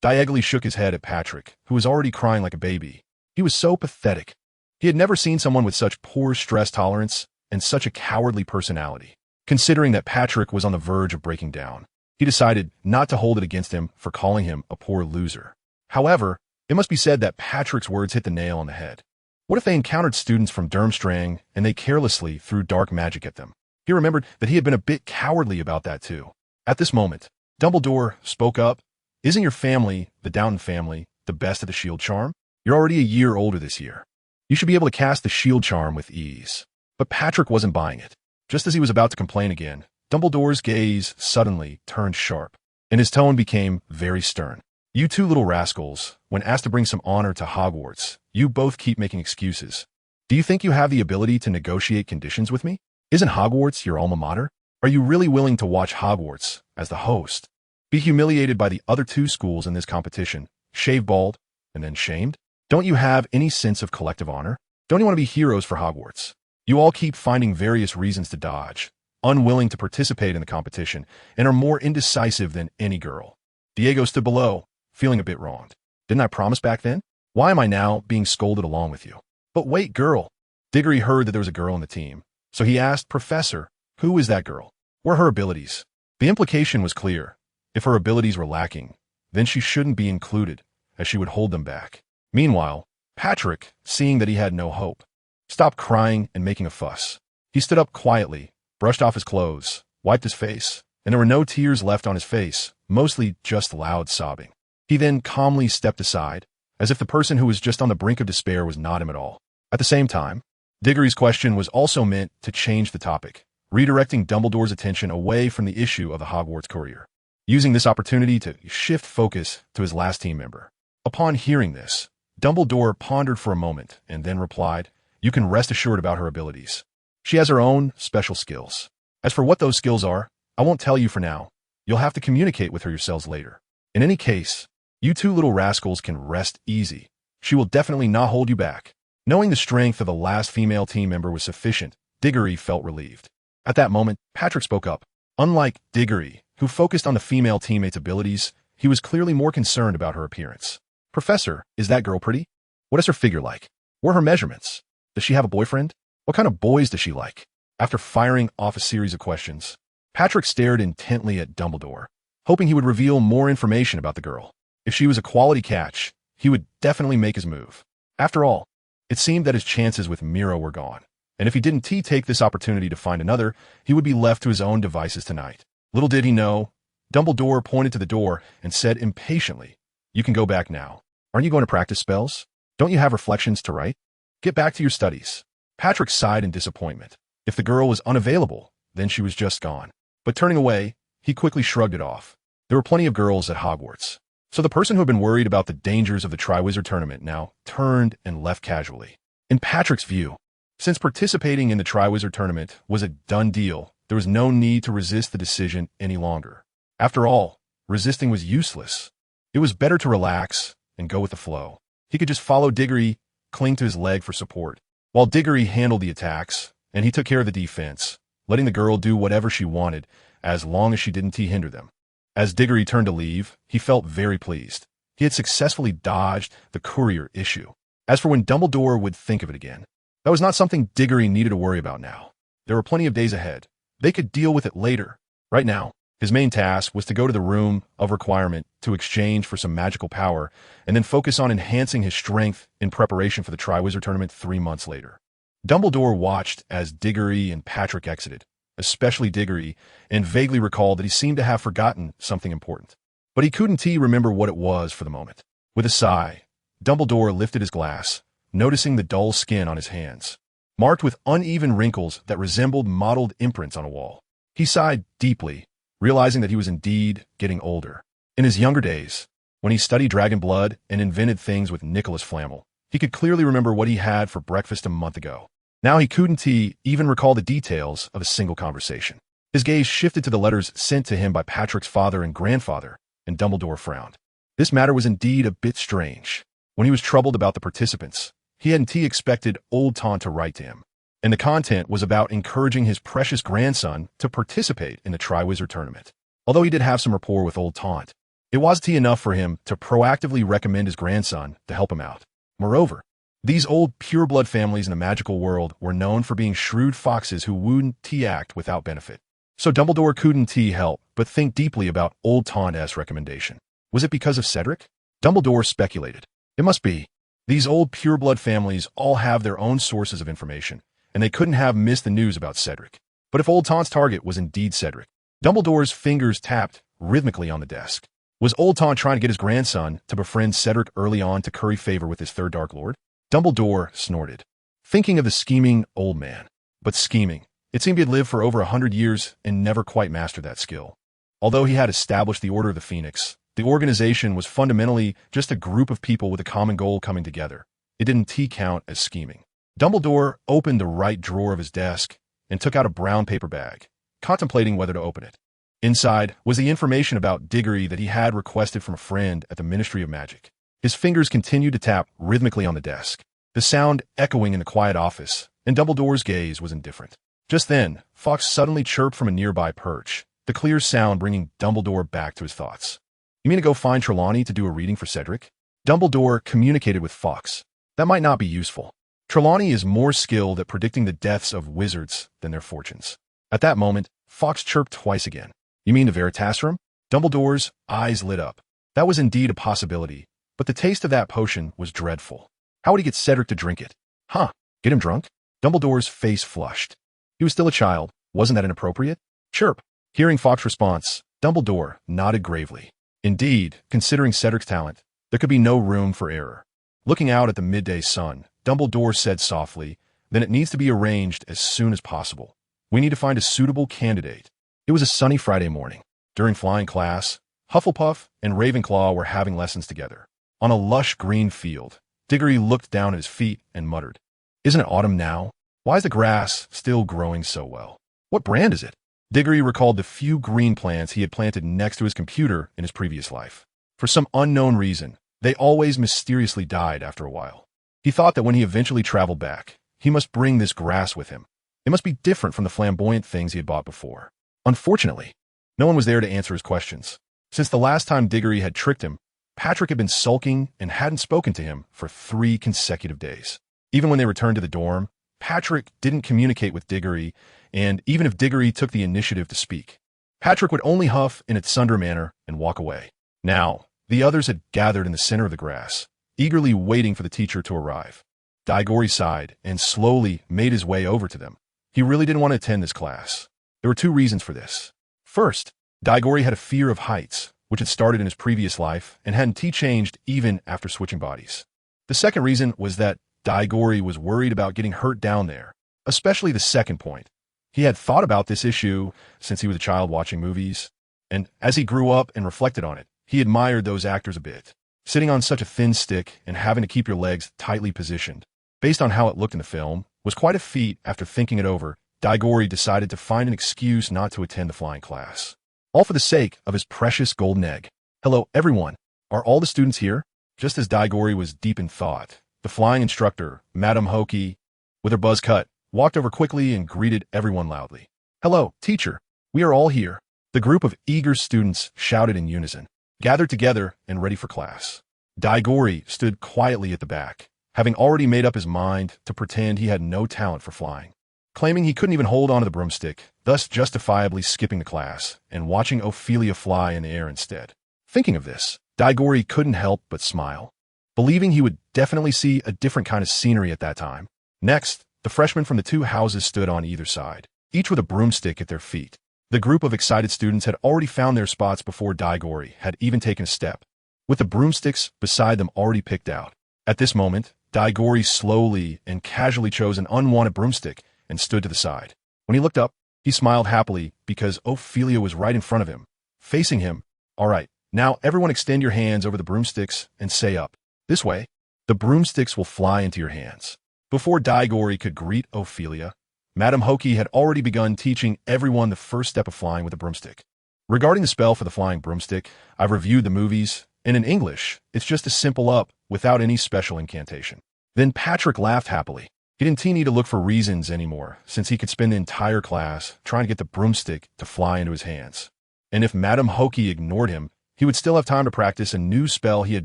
Diagonally shook his head at Patrick, who was already crying like a baby. He was so pathetic. He had never seen someone with such poor stress tolerance and such a cowardly personality. Considering that Patrick was on the verge of breaking down, he decided not to hold it against him for calling him a poor loser. However, it must be said that Patrick's words hit the nail on the head. What if they encountered students from Durmstrang and they carelessly threw dark magic at them? He remembered that he had been a bit cowardly about that too. At this moment, Dumbledore spoke up. Isn't your family, the Downton family, the best at the shield charm? You're already a year older this year. You should be able to cast the shield charm with ease. But Patrick wasn't buying it. Just as he was about to complain again, Dumbledore's gaze suddenly turned sharp, and his tone became very stern. You two little rascals, when asked to bring some honor to Hogwarts, you both keep making excuses. Do you think you have the ability to negotiate conditions with me? Isn't Hogwarts your alma mater? Are you really willing to watch Hogwarts, as the host, be humiliated by the other 2 schools in this competition, shave bald, and then shamed? Don't you have any sense of collective honor? Don't you want to be heroes for Hogwarts? You all keep finding various reasons to dodge, unwilling to participate in the competition, and are more indecisive than any girl. Diego stood below, feeling a bit wronged. Didn't I promise back then? Why am I now being scolded along with you? But wait, girl. Diggory heard that there was a girl on the team, so he asked, Professor, who is that girl? What are her abilities? The implication was clear. If her abilities were lacking, then she shouldn't be included, as she would hold them back. Meanwhile, Patrick, seeing that he had no hope, stopped crying and making a fuss. He stood up quietly, brushed off his clothes, wiped his face, and there were no tears left on his face, mostly just loud sobbing. He then calmly stepped aside, as if the person who was just on the brink of despair was not him at all. At the same time, Diggory's question was also meant to change the topic, redirecting Dumbledore's attention away from the issue of the Hogwarts Courier. using this opportunity to shift focus to his last team member. Upon hearing this, Dumbledore pondered for a moment and then replied, "You can rest assured about her abilities. She has her own special skills. As for what those skills are, I won't tell you for now. You'll have to communicate with her yourselves later. In any case, you two little rascals can rest easy. She will definitely not hold you back." Knowing the strength of the last female team member was sufficient, Diggory felt relieved. At that moment, Patrick spoke up. Unlike Diggory, who focused on the female teammate's abilities, he was clearly more concerned about her appearance. "Professor, is that girl pretty? What is her figure like? What are her measurements? Does she have a boyfriend? What kind of boys does she like?" After firing off a series of questions, Patrick stared intently at Dumbledore, hoping he would reveal more information about the girl. If she was a quality catch, he would definitely make his move. After all, it seemed that his chances with Miro were gone, and if he didn't take this opportunity to find another, he would be left to his own devices tonight. Little did he know, Dumbledore pointed to the door and said impatiently, "You can go back now. Aren't you going to practice spells? Don't you have reflections to write? Get back to your studies." Patrick sighed in disappointment. If the girl was unavailable, then she was just gone. But turning away, he quickly shrugged it off. There were plenty of girls at Hogwarts. So the person who had been worried about the dangers of the Triwizard Tournament now turned and left casually. In Patrick's view, since participating in the Triwizard Tournament was a done deal, there was no need to resist the decision any longer. After all, resisting was useless. It was better to relax and go with the flow. He could just follow Diggory, cling to his leg for support, while Diggory handled the attacks, and he took care of the defense, letting the girl do whatever she wanted as long as she didn't hinder them. As Diggory turned to leave, he felt very pleased. He had successfully dodged the courier issue. As for when Dumbledore would think of it again, that was not something Diggory needed to worry about now. There were plenty of days ahead. They could deal with it later. Right now, his main task was to go to the room of requirement to exchange for some magical power and then focus on enhancing his strength in preparation for the Triwizard Tournament 3 months later. Dumbledore watched as Diggory and Patrick exited, especially Diggory, and vaguely recalled that he seemed to have forgotten something important. But he couldn't remember what it was for the moment. With a sigh, Dumbledore lifted his glass, noticing the dull skin on his hands, marked with uneven wrinkles that resembled mottled imprints on a wall. He sighed deeply, realizing that he was indeed getting older. In his younger days, when he studied dragon blood and invented things with Nicholas Flamel, he could clearly remember what he had for breakfast a month ago. Now he couldn't even recall the details of a single conversation. His gaze shifted to the letters sent to him by Patrick's father and grandfather, and Dumbledore frowned. This matter was indeed a bit strange. When he was troubled about the participants, he hadn't expected Old Taunt to write to him, and the content was about encouraging his precious grandson to participate in the Triwizard Tournament. Although he did have some rapport with Old Taunt, it wasn't enough for him to proactively recommend his grandson to help him out. Moreover, these old pureblood families in the magical world were known for being shrewd foxes who wouldn't act without benefit. So Dumbledore couldn't help but think deeply about Old Taunt's recommendation. Was it because of Cedric? Dumbledore speculated. It must be. These old pureblood families all have their own sources of information, and they couldn't have missed the news about Cedric. But if Old Taunt's target was indeed Cedric, Dumbledore's fingers tapped rhythmically on the desk. Was Old Taunt trying to get his grandson to befriend Cedric early on to curry favor with his third Dark Lord? Dumbledore snorted, thinking of the scheming old man. But scheming, it seemed he had lived for over 100 years and never quite mastered that skill. Although he had established the Order of the Phoenix, the organization was fundamentally just a group of people with a common goal coming together. It didn't count as scheming. Dumbledore opened the right drawer of his desk and took out a brown paper bag, contemplating whether to open it. Inside was the information about Diggory that he had requested from a friend at the Ministry of Magic. His fingers continued to tap rhythmically on the desk, the sound echoing in the quiet office, and Dumbledore's gaze was indifferent. Just then, Fawkes suddenly chirped from a nearby perch, the clear sound bringing Dumbledore back to his thoughts. "You mean to go find Trelawney to do a reading for Cedric?" Dumbledore communicated with Fawkes. "That might not be useful. Trelawney is more skilled at predicting the deaths of wizards than their fortunes." At that moment, Fawkes chirped twice again. "You mean the Veritaserum?" Dumbledore's eyes lit up. That was indeed a possibility, but the taste of that potion was dreadful. How would he get Cedric to drink it? Get him drunk? Dumbledore's face flushed. He was still a child. Wasn't that inappropriate? Chirp. Hearing Fawkes' response, Dumbledore nodded gravely. Indeed, considering Cedric's talent, there could be no room for error. Looking out at the midday sun, Dumbledore said softly, "Then it needs to be arranged as soon as possible. We need to find a suitable candidate." It was a sunny Friday morning. During flying class, Hufflepuff and Ravenclaw were having lessons together. On a lush green field, Diggory looked down at his feet and muttered, "Isn't it autumn now? Why is the grass still growing so well? What brand is it?" Diggory recalled the few green plants he had planted next to his computer in his previous life. For some unknown reason, they always mysteriously died after a while. He thought that when he eventually traveled back, he must bring this grass with him. It must be different from the flamboyant things he had bought before. Unfortunately, no one was there to answer his questions. Since the last time Diggory had tricked him, Patrick had been sulking and hadn't spoken to him for 3 consecutive days. Even when they returned to the dorm, Patrick didn't communicate with Diggory, and even if Diggory took the initiative to speak, Patrick would only huff in a Sunder manner and walk away. Now, the others had gathered in the center of the grass, eagerly waiting for the teacher to arrive. Diggory sighed and slowly made his way over to them. He really didn't want to attend this class. There were 2 reasons for this. First, Diggory had a fear of heights, which had started in his previous life and hadn't changed even after switching bodies. The second reason was that Diggory was worried about getting hurt down there, especially the second point. He had thought about this issue since he was a child watching movies, and as he grew up and reflected on it, he admired those actors a bit. Sitting on such a thin stick and having to keep your legs tightly positioned, based on how it looked in the film, was quite a feat. After thinking it over, Diggory decided to find an excuse not to attend the flying class. All for the sake of his precious golden egg. "Hello, everyone. Are all the students here?" Just as Diggory was deep in thought, the flying instructor, Madame Hokey, with her buzz cut, walked over quickly and greeted everyone loudly. "Hello, teacher. We are all here." The group of eager students shouted in unison, gathered together and ready for class. Diggory stood quietly at the back, having already made up his mind to pretend he had no talent for flying, claiming he couldn't even hold onto the broomstick, thus justifiably skipping the class and watching Ophelia fly in the air instead. Thinking of this, Diggory couldn't help but smile, believing he would definitely see a different kind of scenery at that time. Next, the freshmen from the 2 houses stood on either side, each with a broomstick at their feet. The group of excited students had already found their spots before Diggory had even taken a step, with the broomsticks beside them already picked out. At this moment, Diggory slowly and casually chose an unwanted broomstick and stood to the side. When he looked up, he smiled happily because Ophelia was right in front of him, facing him. "All right, now everyone extend your hands over the broomsticks and say up. This way, the broomsticks will fly into your hands." Before Diggory could greet Ophelia, Madame Hokey had already begun teaching everyone the first step of flying with a broomstick. Regarding the spell for the flying broomstick, I've reviewed the movies, and in English, it's just a simple up without any special incantation. Then Patrick laughed happily. He didn't need to look for reasons anymore, since he could spend the entire class trying to get the broomstick to fly into his hands. And if Madame Hokey ignored him, he would still have time to practice a new spell he had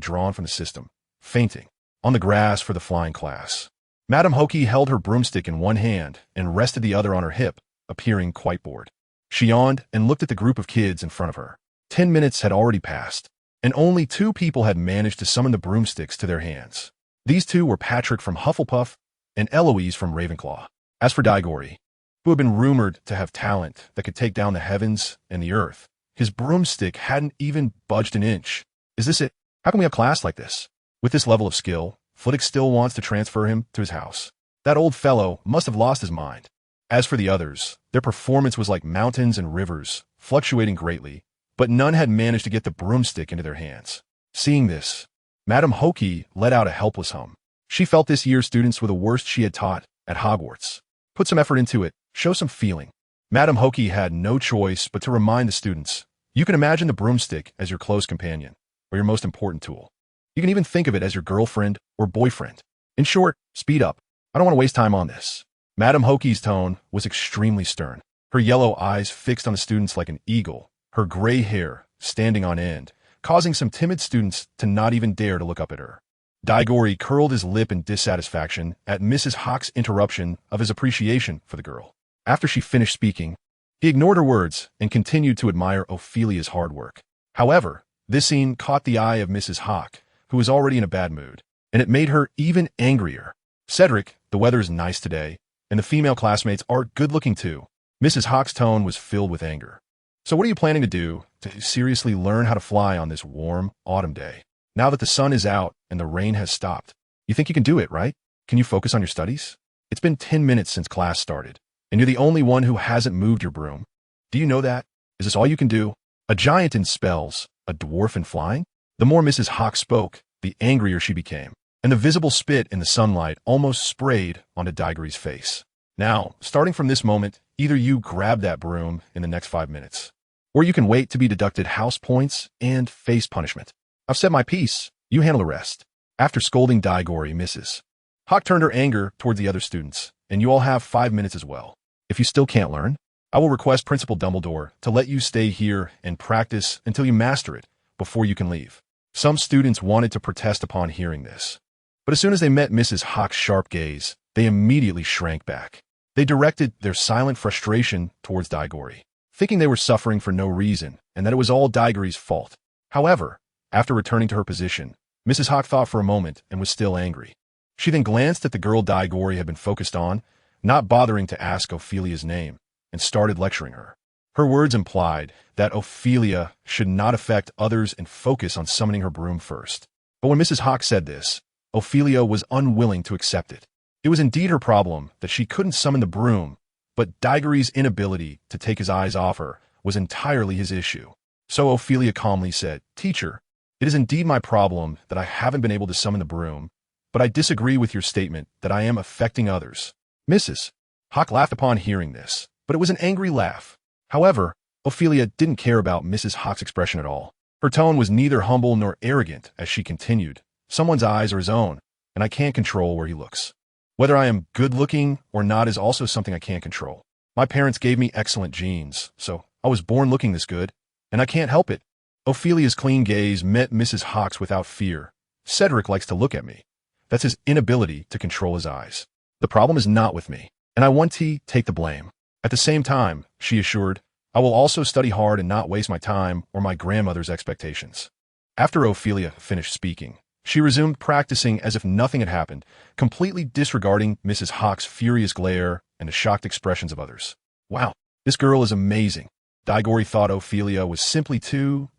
drawn from the system, fainting, on the grass for the flying class. Madame Hokey held her broomstick in one hand and rested the other on her hip, appearing quite bored. She yawned and looked at the group of kids in front of her. 10 minutes had already passed, and only 2 people had managed to summon the broomsticks to their hands. These 2 were Patrick from Hufflepuff and Eloise from Ravenclaw. As for Diggory, who had been rumored to have talent that could take down the heavens and the earth, his broomstick hadn't even budged an inch. Is this it? How can we have class like this? With this level of skill, Flitwick still wants to transfer him to his house. That old fellow must have lost his mind. As for the others, their performance was like mountains and rivers, fluctuating greatly, but none had managed to get the broomstick into their hands. Seeing this, Madame Hokey let out a helpless hum. She felt this year's students were the worst she had taught at Hogwarts. Put some effort into it, show some feeling. Madame Hokey had no choice but to remind the students, you can imagine the broomstick as your close companion, or your most important tool. You can even think of it as your girlfriend or boyfriend. In short, speed up. I don't want to waste time on this. Madame Hokey's tone was extremely stern, her yellow eyes fixed on the students like an eagle, her gray hair standing on end, causing some timid students to not even dare to look up at her. Diggory curled his lip in dissatisfaction at Mrs. Hawk's interruption of his appreciation for the girl. After she finished speaking, he ignored her words and continued to admire Ophelia's hard work. However, this scene caught the eye of Mrs. Hawk, who was already in a bad mood, and it made her even angrier. "Cedric, the weather is nice today, and the female classmates are good-looking too." Mrs. Hawk's tone was filled with anger. "So what are you planning to do to seriously learn how to fly on this warm autumn day? Now that the sun is out and the rain has stopped, you think you can do it, right? Can you focus on your studies? It's been 10 minutes since class started, and you're the only one who hasn't moved your broom. Do you know that? Is this all you can do?" A giant in spells, a dwarf in flying? The more Mrs. Hawk spoke, the angrier she became, and the visible spit in the sunlight almost sprayed onto Diggory's face. Now, starting from this moment, either you grab that broom in the next 5 minutes, or you can wait to be deducted house points and face punishment. I've said my piece. You handle the rest. After scolding Digory, Mrs. Hawk turned her anger towards the other students, and you all have 5 minutes as well. If you still can't learn, I will request Principal Dumbledore to let you stay here and practice until you master it before you can leave. Some students wanted to protest upon hearing this, but as soon as they met Mrs. Hawk's sharp gaze, they immediately shrank back. They directed their silent frustration towards Digory, thinking they were suffering for no reason and that it was all Digory's fault. However, after returning to her position, Mrs. Hawk thought for a moment and was still angry. She then glanced at the girl Digory had been focused on, not bothering to ask Ophelia's name, and started lecturing her. Her words implied that Ophelia should not affect others and focus on summoning her broom first. But when Mrs. Hawk said this, Ophelia was unwilling to accept it. It was indeed her problem that she couldn't summon the broom, but Digory's inability to take his eyes off her was entirely his issue. So Ophelia calmly said, "Teacher, it is indeed my problem that I haven't been able to summon the broom, but I disagree with your statement that I am affecting others." Mrs. Hawk laughed upon hearing this, but it was an angry laugh. However, Ophelia didn't care about Mrs. Hawk's expression at all. Her tone was neither humble nor arrogant as she continued, "Someone's eyes are his own, and I can't control where he looks. Whether I am good-looking or not is also something I can't control. My parents gave me excellent genes, so I was born looking this good, and I can't help it." Ophelia's clean gaze met Mrs. Hawk's without fear. "Cedric likes to look at me. That's his inability to control his eyes. The problem is not with me, and I want to take the blame. At the same time," she assured, "I will also study hard and not waste my time or my grandmother's expectations." After Ophelia finished speaking, she resumed practicing as if nothing had happened, completely disregarding Mrs. Hawk's furious glare and the shocked expressions of others. "Wow, this girl is amazing." Digory thought Ophelia was simply too.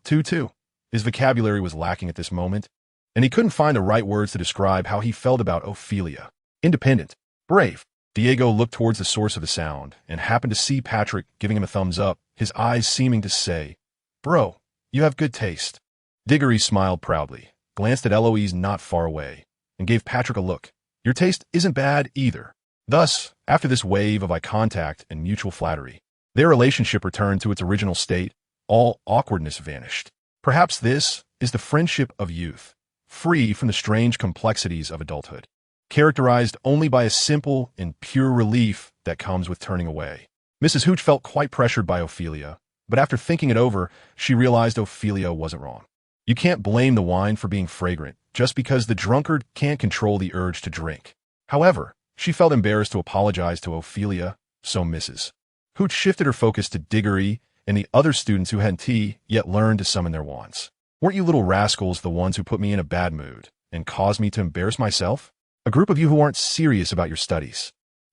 His vocabulary was lacking at this moment, and he couldn't find the right words to describe how he felt about Ophelia. Independent, brave. Diego looked towards the source of the sound and happened to see Patrick giving him a thumbs up, his eyes seeming to say, "Bro, you have good taste." Diggory smiled proudly, glanced at Eloise not far away, and gave Patrick a look. "Your taste isn't bad either." Thus, after this wave of eye contact and mutual flattery, their relationship returned to its original state. All awkwardness vanished. Perhaps this is the friendship of youth, free from the strange complexities of adulthood, characterized only by a simple and pure relief that comes with turning away. Mrs. Hooch felt quite pressured by Ophelia, but after thinking it over, she realized Ophelia wasn't wrong. You can't blame the wine for being fragrant just because the drunkard can't control the urge to drink. However, she felt embarrassed to apologize to Ophelia, so Mrs. Hooch shifted her focus to Diggory and the other students who hadn't yet learned to summon their wands. "Weren't you little rascals the ones who put me in a bad mood and caused me to embarrass myself? A group of you who aren't serious about your studies.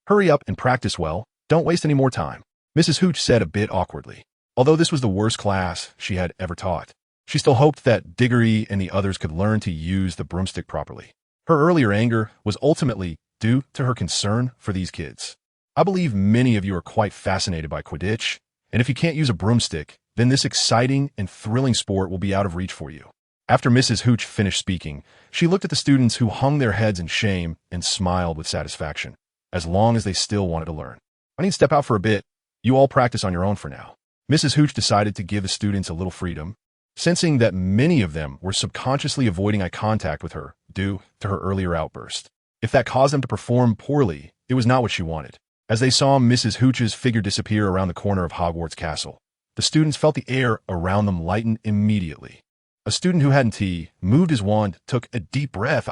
Hurry up and practice well. Don't waste any more time," Mrs. Hooch said a bit awkwardly. Although this was the worst class she had ever taught, she still hoped that Diggory and the others could learn to use the broomstick properly. Her earlier anger was ultimately due to her concern for these kids. "I believe many of you are quite fascinated by Quidditch, and if you can't use a broomstick, then this exciting and thrilling sport will be out of reach for you." After Mrs. Hooch finished speaking, she looked at the students who hung their heads in shame and smiled with satisfaction, as long as they still wanted to learn. "I need to step out for a bit. You all practice on your own for now." Mrs. Hooch decided to give the students a little freedom, sensing that many of them were subconsciously avoiding eye contact with her due to her earlier outburst. If that caused them to perform poorly, it was not what she wanted. As they saw Mrs. Hooch's figure disappear around the corner of Hogwarts Castle, the students felt the air around them lighten immediately. A student who hadn't moved his wand took a deep breath.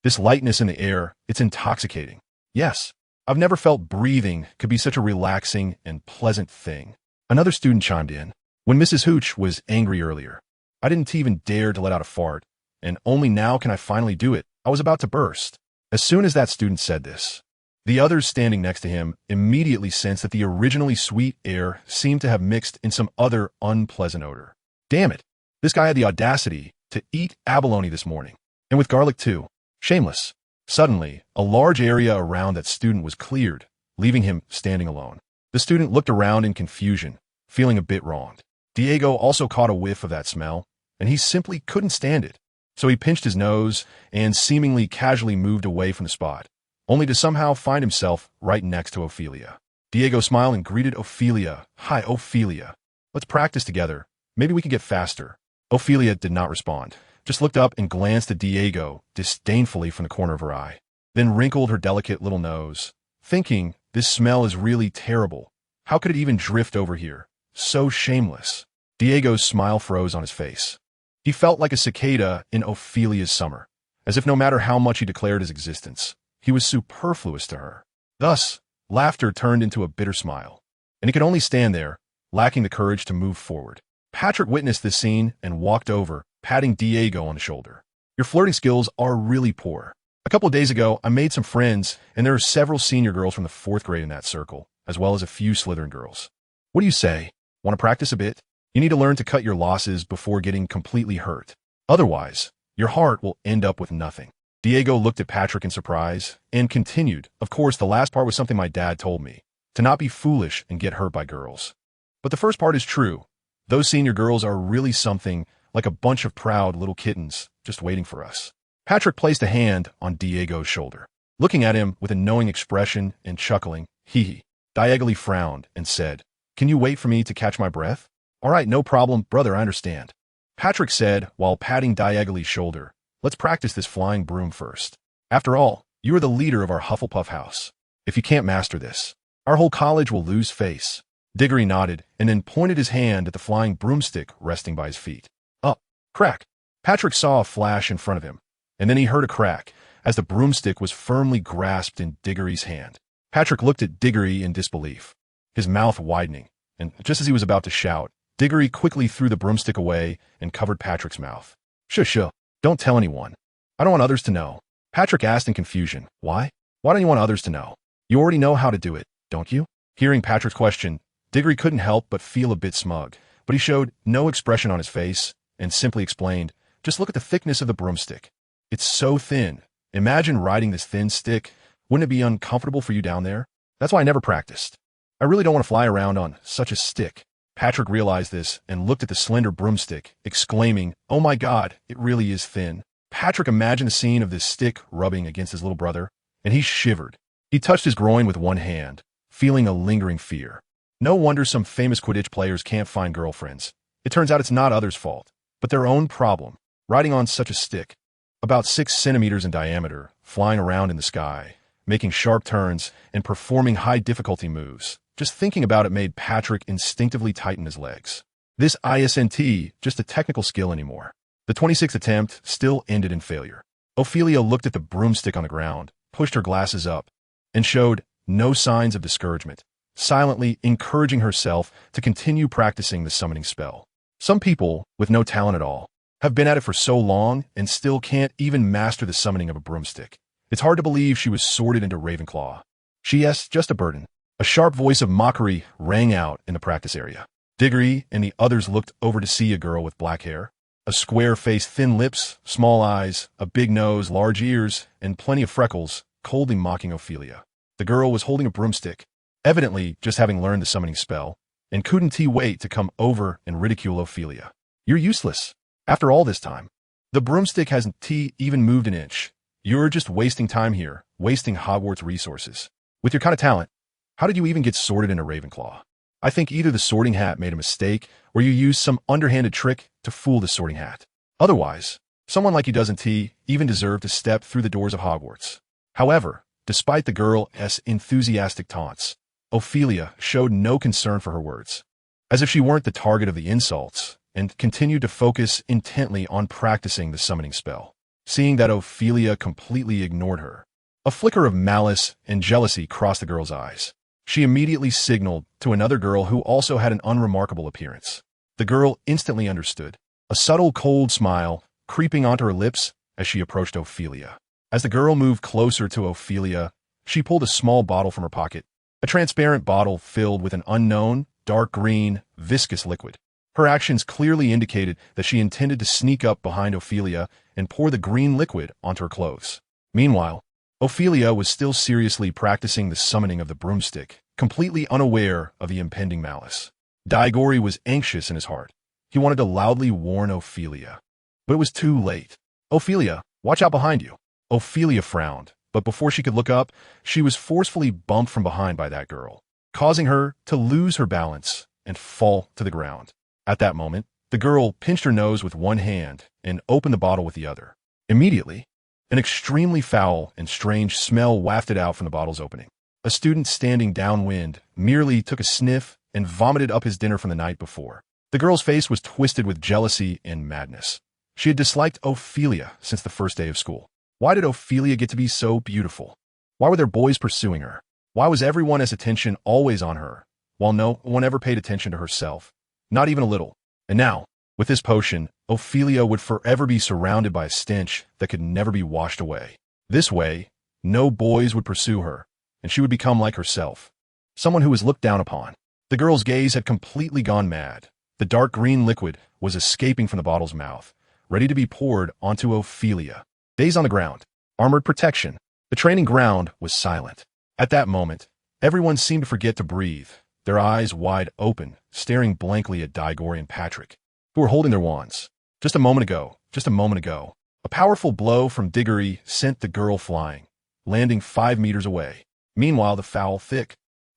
This lightness in the air, it's intoxicating. Yes, I've never felt breathing could be such a relaxing and pleasant thing. Another student chimed in. "When Mrs. Hooch was angry earlier, I didn't even dare to let out a fart, and only now can I finally do it. I was about to burst." As soon as that student said this, the others standing next to him immediately sensed that the originally sweet air seemed to have mixed in some other unpleasant odor. Damn it! This guy had the audacity to eat abalone this morning, and with garlic too. Shameless. Suddenly, a large area around that student was cleared, leaving him standing alone. The student looked around in confusion, feeling a bit wronged. Diego also caught a whiff of that smell, and he simply couldn't stand it. So he pinched his nose and seemingly casually moved away from the spot, only to somehow find himself right next to Ophelia. Diego smiled and greeted Ophelia. "Hi, Ophelia. Let's practice together. Maybe we can get faster." Ophelia did not respond, just looked up and glanced at Diego disdainfully from the corner of her eye, then wrinkled her delicate little nose, thinking, this smell is really terrible. How could it even drift over here? So shameless. Diego's smile froze on his face. He felt like a cicada in Ophelia's summer, as if no matter how much he declared his existence, he was superfluous to her. Thus, laughter turned into a bitter smile, and he could only stand there, lacking the courage to move forward. Patrick witnessed this scene and walked over, patting Diego on the shoulder. "Your flirting skills are really poor. A couple of days ago, I made some friends, and there are several senior girls from the 4th grade in that circle, as well as a few Slytherin girls. What do you say? Want to practice a bit? You need to learn to cut your losses before getting completely hurt. Otherwise, your heart will end up with nothing." Diego looked at Patrick in surprise and continued, "Of course, the last part was something my dad told me, to not be foolish and get hurt by girls. But the first part is true. Those senior girls are really something, like a bunch of proud little kittens just waiting for us." Patrick placed a hand on Diego's shoulder. Looking at him with a knowing expression and chuckling, he diagonally frowned and said, "Can you wait for me to catch my breath?" "All right, no problem, brother, I understand." Patrick said while patting Diagonally's shoulder, "Let's practice this flying broom first. After all, you are the leader of our Hufflepuff house. If you can't master this, our whole college will lose face." Diggory nodded and then pointed his hand at the flying broomstick resting by his feet. Up, crack. Patrick saw a flash in front of him, and then he heard a crack as the broomstick was firmly grasped in Diggory's hand. Patrick looked at Diggory in disbelief, his mouth widening, and just as he was about to shout, Diggory quickly threw the broomstick away and covered Patrick's mouth. Shush, don't tell anyone. I don't want others to know." Patrick asked in confusion. "Why? Why don't you want others to know? You already know how to do it, don't you?" Hearing Patrick's question, Diggory couldn't help but feel a bit smug, but he showed no expression on his face and simply explained, "Just look at the thickness of the broomstick. It's so thin. Imagine riding this thin stick. Wouldn't it be uncomfortable for you down there? That's why I never practiced. I really don't want to fly around on such a stick." Patrick realized this and looked at the slender broomstick, exclaiming, "Oh my God, it really is thin." Patrick imagined the scene of this stick rubbing against his little brother, and he shivered. He touched his groin with one hand, feeling a lingering fear. No wonder some famous Quidditch players can't find girlfriends. It turns out it's not others' fault, but their own problem, riding on such a stick, about 6 centimeters in diameter, flying around in the sky, making sharp turns, and performing high-difficulty moves. Just thinking about it made Patrick instinctively tighten his legs. This isn't just a technical skill anymore. The 26th attempt still ended in failure. Ophelia looked at the broomstick on the ground, pushed her glasses up, and showed no signs of discouragement, silently encouraging herself to continue practicing the summoning spell. Some people, with no talent at all, have been at it for so long and still can't even master the summoning of a broomstick. It's hard to believe she was sorted into Ravenclaw. "Yes, just a burden." A sharp voice of mockery rang out in the practice area. Diggory and the others looked over to see a girl with black hair, a square face, thin lips, small eyes, a big nose, large ears, and plenty of freckles, coldly mocking Ophelia. The girl was holding a broomstick, evidently just having learned the summoning spell, and couldn't wait to come over and ridicule Ophelia. "You're useless. After all this time, the broomstick hasn't even moved an inch. You're just wasting time here, wasting Hogwarts resources. With your kind of talent, how did you even get sorted into Ravenclaw? I think either the Sorting Hat made a mistake or you used some underhanded trick to fool the Sorting Hat. Otherwise, someone like you doesn't even deserve to step through the doors of Hogwarts." However, despite the girl's enthusiastic taunts, Ophelia showed no concern for her words, as if she weren't the target of the insults, and continued to focus intently on practicing the summoning spell. Seeing that Ophelia completely ignored her, a flicker of malice and jealousy crossed the girl's eyes. She immediately signaled to another girl who also had an unremarkable appearance. The girl instantly understood, a subtle cold smile creeping onto her lips as she approached Ophelia. As the girl moved closer to Ophelia, she pulled a small bottle from her pocket, a transparent bottle filled with an unknown, dark green, viscous liquid. Her actions clearly indicated that she intended to sneak up behind Ophelia and pour the green liquid onto her clothes. Meanwhile, Ophelia was still seriously practicing the summoning of the broomstick, completely unaware of the impending malice. Diggory was anxious in his heart. He wanted to loudly warn Ophelia. But it was too late. "Ophelia, watch out behind you." Ophelia frowned, but before she could look up, she was forcefully bumped from behind by that girl, causing her to lose her balance and fall to the ground. At that moment, the girl pinched her nose with one hand and opened the bottle with the other. Immediately, an extremely foul and strange smell wafted out from the bottle's opening. A student standing downwind merely took a sniff and vomited up his dinner from the night before. The girl's face was twisted with jealousy and madness. She had disliked Ophelia since the first day of school. Why did Ophelia get to be so beautiful? Why were there boys pursuing her? Why was everyone's attention always on her, while no one ever paid attention to herself? Not even a little. And now, with this potion, Ophelia would forever be surrounded by a stench that could never be washed away. This way, no boys would pursue her, and she would become like herself, someone who was looked down upon. The girl's gaze had completely gone mad. The dark green liquid was escaping from the bottle's mouth, ready to be poured onto Ophelia. Days on the ground, armored protection. The training ground was silent. At that moment, everyone seemed to forget to breathe, their eyes wide open, staring blankly at Diggory and Patrick, who were holding their wands. Just a moment ago, a powerful blow from Diggory sent the girl flying, landing 5 meters away. Meanwhile, the foul, thick,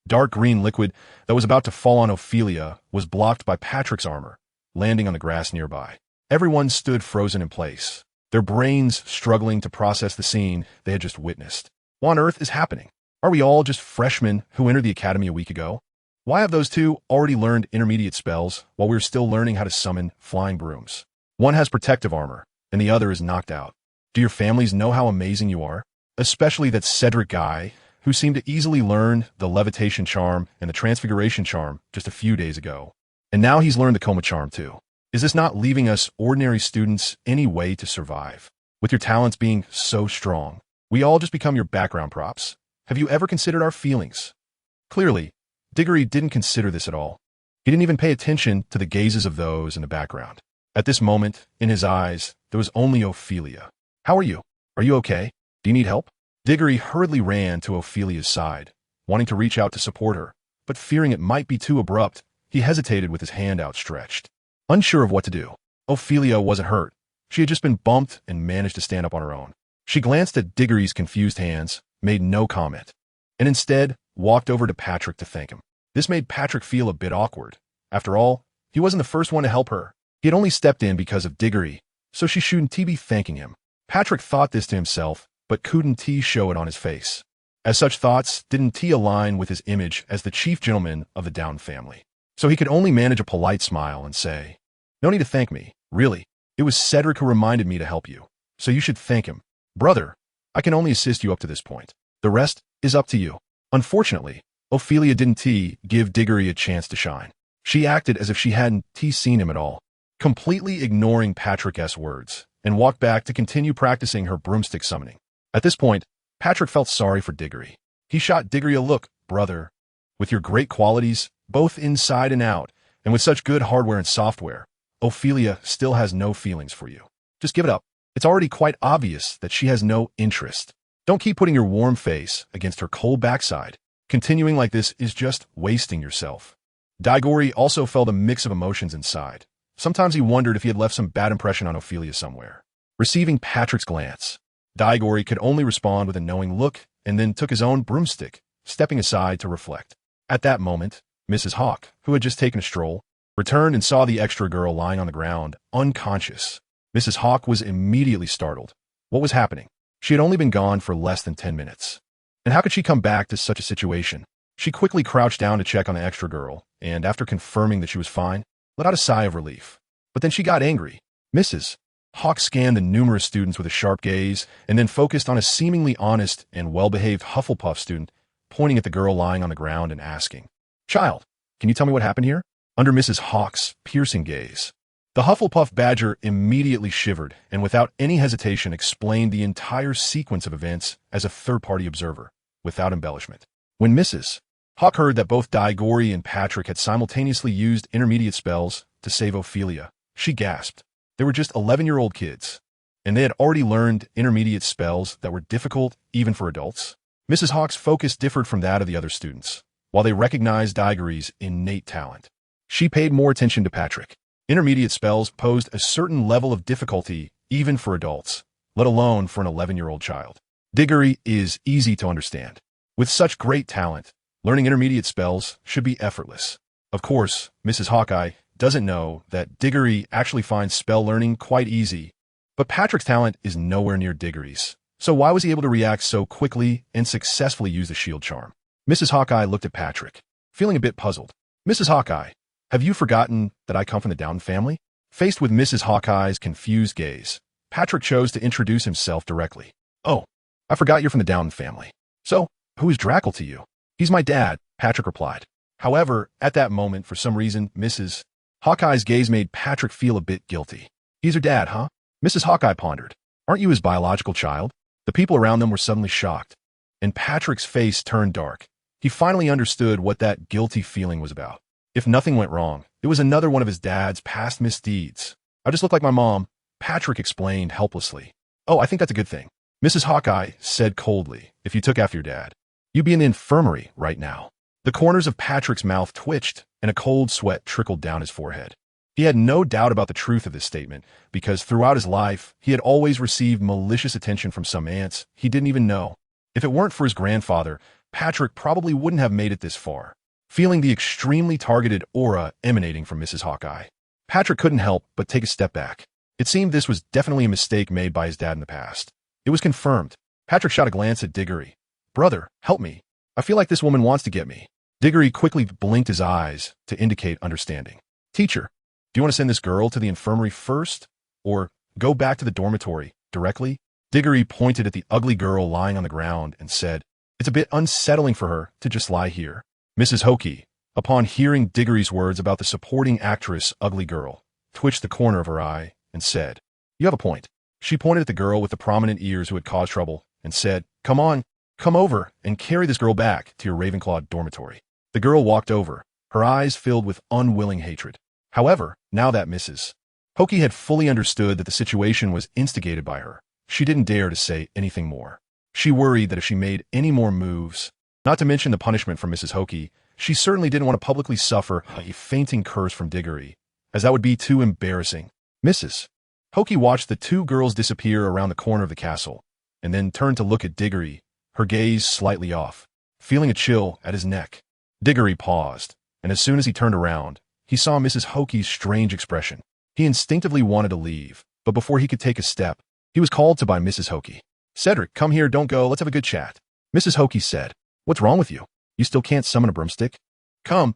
dark green liquid that was about to fall on Ophelia was blocked by Patrick's armor, landing on the grass nearby. Everyone stood frozen in place, their brains struggling to process the scene they had just witnessed. What on earth is happening? Are we all just freshmen who entered the academy a week ago? Why have those two already learned intermediate spells while we're still learning how to summon flying brooms? One has protective armor, and the other is knocked out. Do your families know how amazing you are? Especially that Cedric guy, who seemed to easily learn the levitation charm and the transfiguration charm just a few days ago. And now he's learned the coma charm too. Is this not leaving us ordinary students any way to survive? With your talents being so strong, we all just become your background props. Have you ever considered our feelings? Clearly, Diggory didn't consider this at all. He didn't even pay attention to the gazes of those in the background. At this moment, in his eyes, there was only Ophelia. "How are you? Are you okay? Do you need help?" Diggory hurriedly ran to Ophelia's side, wanting to reach out to support her, but fearing it might be too abrupt, he hesitated with his hand outstretched. Unsure of what to do, Ophelia wasn't hurt. She had just been bumped and managed to stand up on her own. She glanced at Diggory's confused hands, made no comment, and instead walked over to Patrick to thank him. This made Patrick feel a bit awkward. After all, he wasn't the first one to help her. He had only stepped in because of Diggory, so she shouldn't be thanking him. Patrick thought this to himself, but couldn't show it on his face, as such thoughts didn't align with his image as the chief gentleman of the Down family. So he could only manage a polite smile and say, "No need to thank me, really. It was Cedric who reminded me to help you, so you should thank him. Brother, I can only assist you up to this point. The rest is up to you." Unfortunately, Ophelia didn't give Diggory a chance to shine. She acted as if she hadn't seen him at all, completely ignoring Patrick's words, and walked back to continue practicing her broomstick summoning. At this point, Patrick felt sorry for Diggory. He shot Diggory a look. "Brother, with your great qualities, both inside and out, and with such good hardware and software, Ophelia still has no feelings for you. Just give it up. It's already quite obvious that she has no interest. Don't keep putting your warm face against her cold backside. Continuing like this is just wasting yourself." Diggory also felt a mix of emotions inside. Sometimes he wondered if he had left some bad impression on Ophelia somewhere. Receiving Patrick's glance, Diggory could only respond with a knowing look and then took his own broomstick, stepping aside to reflect. At that moment, Mrs. Hawk, who had just taken a stroll, returned and saw the extra girl lying on the ground, unconscious. Mrs. Hawk was immediately startled. What was happening? She had only been gone for less than 10 minutes. And how could she come back to such a situation? She quickly crouched down to check on the extra girl, and after confirming that she was fine, let out a sigh of relief. But then she got angry. Mrs. Hawk scanned the numerous students with a sharp gaze, and then focused on a seemingly honest and well-behaved Hufflepuff student, pointing at the girl lying on the ground and asking, "Child, can you tell me what happened here?" Under Mrs. Hawk's piercing gaze, the Hufflepuff badger immediately shivered and without any hesitation explained the entire sequence of events as a third-party observer, without embellishment. When Mrs. Hawk heard that both Diggory and Patrick had simultaneously used intermediate spells to save Ophelia, she gasped. They were just 11-year-old kids, and they had already learned intermediate spells that were difficult even for adults. Mrs. Hawk's focus differed from that of the other students, while they recognized Diggory's innate talent. She paid more attention to Patrick. Intermediate spells posed a certain level of difficulty even for adults, let alone for an 11-year-old child. Diggory is easy to understand. With such great talent, learning intermediate spells should be effortless. Of course, Mrs. Hawkeye doesn't know that Diggory actually finds spell learning quite easy, but Patrick's talent is nowhere near Diggory's. So why was he able to react so quickly and successfully use the shield charm? Mrs. Hawkeye looked at Patrick, feeling a bit puzzled. Mrs. Hawkeye, have you forgotten that I come from the Downton family? Faced with Mrs. Hawkeye's confused gaze, Patrick chose to introduce himself directly. Oh, I forgot you're from the Downton family. So, who is Drackle to you? He's my dad, Patrick replied. However, at that moment, for some reason, Mrs. Hawkeye's gaze made Patrick feel a bit guilty. He's her dad, huh? Mrs. Hawkeye pondered. Aren't you his biological child? The people around them were suddenly shocked, and Patrick's face turned dark. He finally understood what that guilty feeling was about. If nothing went wrong, it was another one of his dad's past misdeeds. I just look like my mom, Patrick explained helplessly. Oh, I think that's a good thing. Mrs. Hawkeye said coldly, if you took after your dad, you'd be in the infirmary right now. The corners of Patrick's mouth twitched, and a cold sweat trickled down his forehead. He had no doubt about the truth of this statement, because throughout his life, he had always received malicious attention from some aunts he didn't even know. If it weren't for his grandfather, Patrick probably wouldn't have made it this far. Feeling the extremely targeted aura emanating from Mrs. Hawkeye, Patrick couldn't help but take a step back. It seemed this was definitely a mistake made by his dad in the past. It was confirmed. Patrick shot a glance at Diggory. Brother, help me. I feel like this woman wants to get me. Diggory quickly blinked his eyes to indicate understanding. Teacher, do you want to send this girl to the infirmary first, or go back to the dormitory directly? Diggory pointed at the ugly girl lying on the ground and said, it's a bit unsettling for her to just lie here. Mrs. Hokey, upon hearing Diggory's words about the supporting actress ugly girl, twitched the corner of her eye and said, you have a point. She pointed at the girl with the prominent ears who had caused trouble and said, come on, come over and carry this girl back to your Ravenclaw dormitory. The girl walked over, her eyes filled with unwilling hatred. However, now that Mrs. Hokey had fully understood that the situation was instigated by her, she didn't dare to say anything more. She worried that if she made any more moves, not to mention the punishment from Mrs. Hokey, she certainly didn't want to publicly suffer a fainting curse from Diggory, as that would be too embarrassing. Mrs. Hokey watched the two girls disappear around the corner of the castle, and then turned to look at Diggory, her gaze slightly off, feeling a chill at his neck. Diggory paused, and as soon as he turned around, he saw Mrs. Hokey's strange expression. He instinctively wanted to leave, but before he could take a step, he was called to by Mrs. Hokey. Cedric, come here, don't go, let's have a good chat. Mrs. Hokey said, what's wrong with you? You still can't summon a broomstick? Come,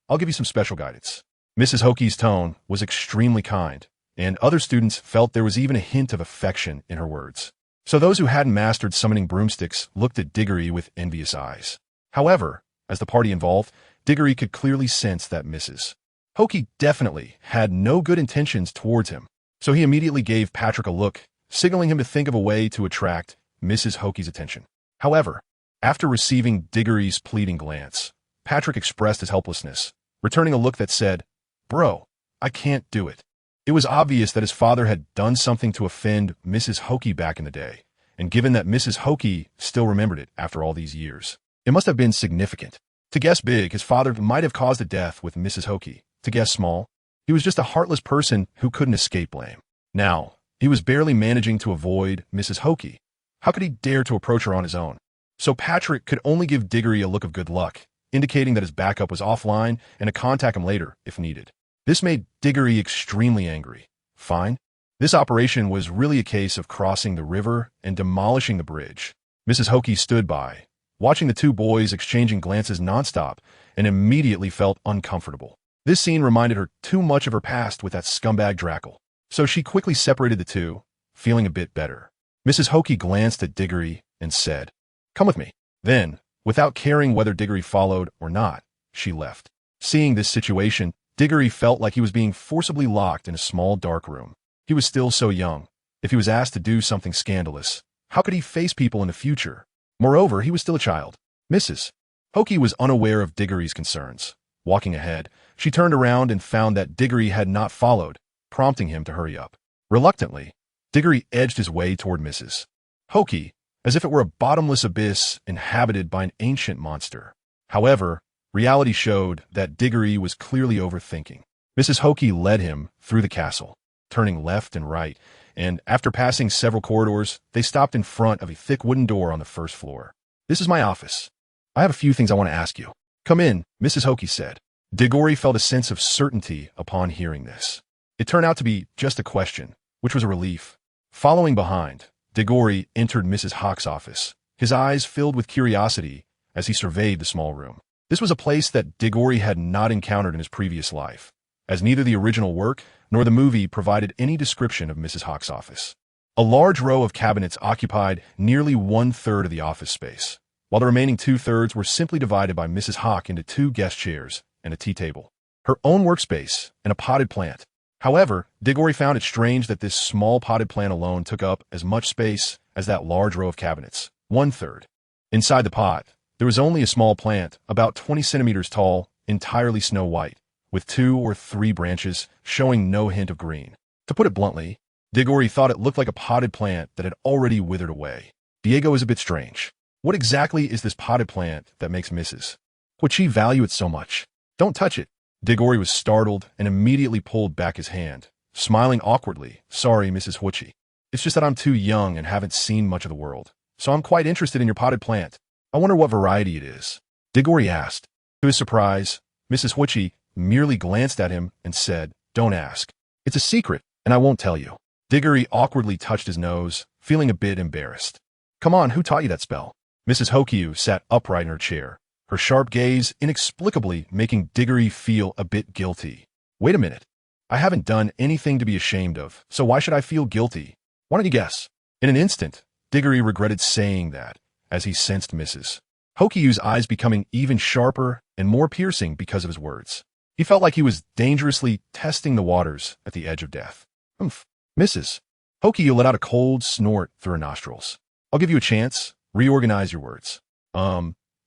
I'll give you some special guidance. Mrs. Hokey's tone was extremely kind, and other students felt there was even a hint of affection in her words. So those who hadn't mastered summoning broomsticks looked at Diggory with envious eyes. However, as the party evolved, Diggory could clearly sense that Mrs. Hokey definitely had no good intentions towards him, so he immediately gave Patrick a look, signaling him to think of a way to attract Mrs. Hokey's attention. However, after receiving Diggory's pleading glance, Patrick expressed his helplessness, returning a look that said, bro, I can't do it. It was obvious that his father had done something to offend Mrs. Hokey back in the day, and given that Mrs. Hokey still remembered it after all these years, it must have been significant. To guess big, his father might have caused a death with Mrs. Hokey. To guess small, he was just a heartless person who couldn't escape blame. Now, he was barely managing to avoid Mrs. Hokey. How could he dare to approach her on his own? So Patrick could only give Diggory a look of good luck, indicating that his backup was offline and to contact him later if needed. This made Diggory extremely angry. Fine. This operation was really a case of crossing the river and demolishing the bridge. Mrs. Hokey stood by, watching the two boys exchanging glances nonstop, and immediately felt uncomfortable. This scene reminded her too much of her past with that scumbag Drackle. So she quickly separated the two, feeling a bit better. Mrs. Hokey glanced at Diggory and said, come with me. Then, without caring whether Diggory followed or not, she left. Seeing this situation, Diggory felt like he was being forcibly locked in a small dark room. He was still so young. If he was asked to do something scandalous, how could he face people in the future? Moreover, he was still a child. Mrs. Hokey was unaware of Diggory's concerns. Walking ahead, she turned around and found that Diggory had not followed, prompting him to hurry up. Reluctantly, Diggory edged his way toward Mrs. Hokey, as if it were a bottomless abyss inhabited by an ancient monster. However, Reality showed that Diggory was clearly overthinking. Mrs. Hokey led him through the castle, turning left and right, and after passing several corridors, they stopped in front of a thick wooden door on the first floor. "This is my office. I have a few things I want to ask you." "Come in," Mrs. Hokey said. Diggory felt a sense of certainty upon hearing this. It turned out to be just a question, which was a relief. Following behind, Diggory entered Mrs. Hawk's office, his eyes filled with curiosity as he surveyed the small room. This was a place that Diggory had not encountered in his previous life, as neither the original work nor the movie provided any description of Mrs. Hawk's office. A large row of cabinets occupied nearly 1/3 of the office space, while the remaining 2/3 were simply divided by Mrs. Hawk into 2 guest chairs and a tea table, her own workspace, and a potted plant. However, Diggory found it strange that this small potted plant alone took up as much space as that large row of cabinets, 1/3. Inside the pot, there was only a small plant, about 20 centimeters tall, entirely snow white, with 2 or 3 branches showing no hint of green. To put it bluntly, Diggory thought it looked like a potted plant that had already withered away. Diego is a bit strange. What exactly is this potted plant that makes Mrs. Hokey value it so much? "Don't touch it." Diggory was startled and immediately pulled back his hand, smiling awkwardly. "Sorry, Mrs. Hokey. It's just that I'm too young and haven't seen much of the world, so I'm quite interested in your potted plant. I wonder what variety it is," Diggory asked. To his surprise, Mrs. Hokey merely glanced at him and said, "Don't ask. It's a secret, and I won't tell you." Diggory awkwardly touched his nose, feeling a bit embarrassed. "Come on, who taught you that spell?" Mrs. Hokey sat upright in her chair, her sharp gaze inexplicably making Diggory feel a bit guilty. "Wait a minute. I haven't done anything to be ashamed of, so why should I feel guilty? Why don't you guess?" In an instant, Diggory regretted saying that, as he sensed Mrs. Hokey's eyes becoming even sharper and more piercing because of his words. He felt like he was dangerously testing the waters at the edge of death. "Humph." Mrs. Hokey let out a cold snort through her nostrils. "I'll give you a chance. Reorganize your words."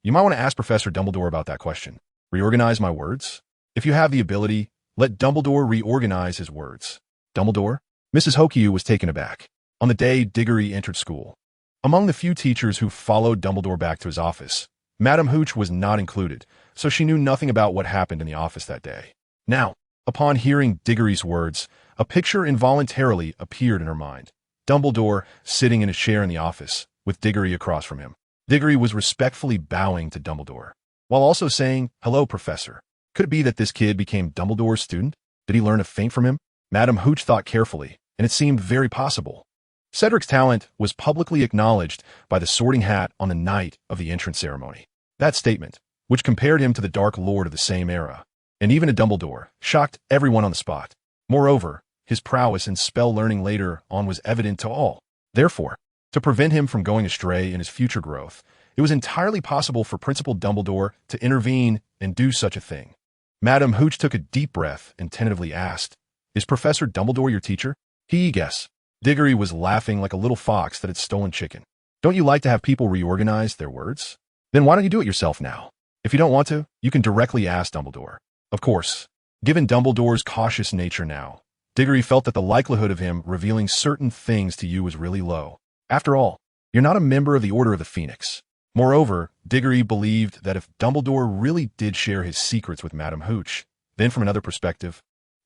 You might want to ask Professor Dumbledore about that question." "Reorganize my words?" "If you have the ability, let Dumbledore reorganize his words." "Dumbledore?" Mrs. Hokey was taken aback. On the day Diggory entered school, among the few teachers who followed Dumbledore back to his office, Madame Hooch was not included, so she knew nothing about what happened in the office that day. Now, upon hearing Diggory's words, a picture involuntarily appeared in her mind. Dumbledore sitting in a chair in the office, with Diggory across from him. Diggory was respectfully bowing to Dumbledore, while also saying, "Hello, Professor." Could it be that this kid became Dumbledore's student? Did he learn to faint from him? Madame Hooch thought carefully, and it seemed very possible. Cedric's talent was publicly acknowledged by the Sorting Hat on the night of the entrance ceremony. That statement, which compared him to the Dark Lord of the same era, and even to Dumbledore, shocked everyone on the spot. Moreover, his prowess in spell learning later on was evident to all. Therefore, to prevent him from going astray in his future growth, it was entirely possible for Principal Dumbledore to intervene and do such a thing. Madame Hooch took a deep breath and tentatively asked, "Is Professor Dumbledore your teacher?" Guess. Diggory was laughing like a little fox that had stolen chicken. "Don't you like to have people reorganize their words? Then why don't you do it yourself now? If you don't want to, you can directly ask Dumbledore." Of course, given Dumbledore's cautious nature now, Diggory felt that the likelihood of him revealing certain things to you was really low. After all, you're not a member of the Order of the Phoenix. Moreover, Diggory believed that if Dumbledore really did share his secrets with Madame Hooch, then from another perspective,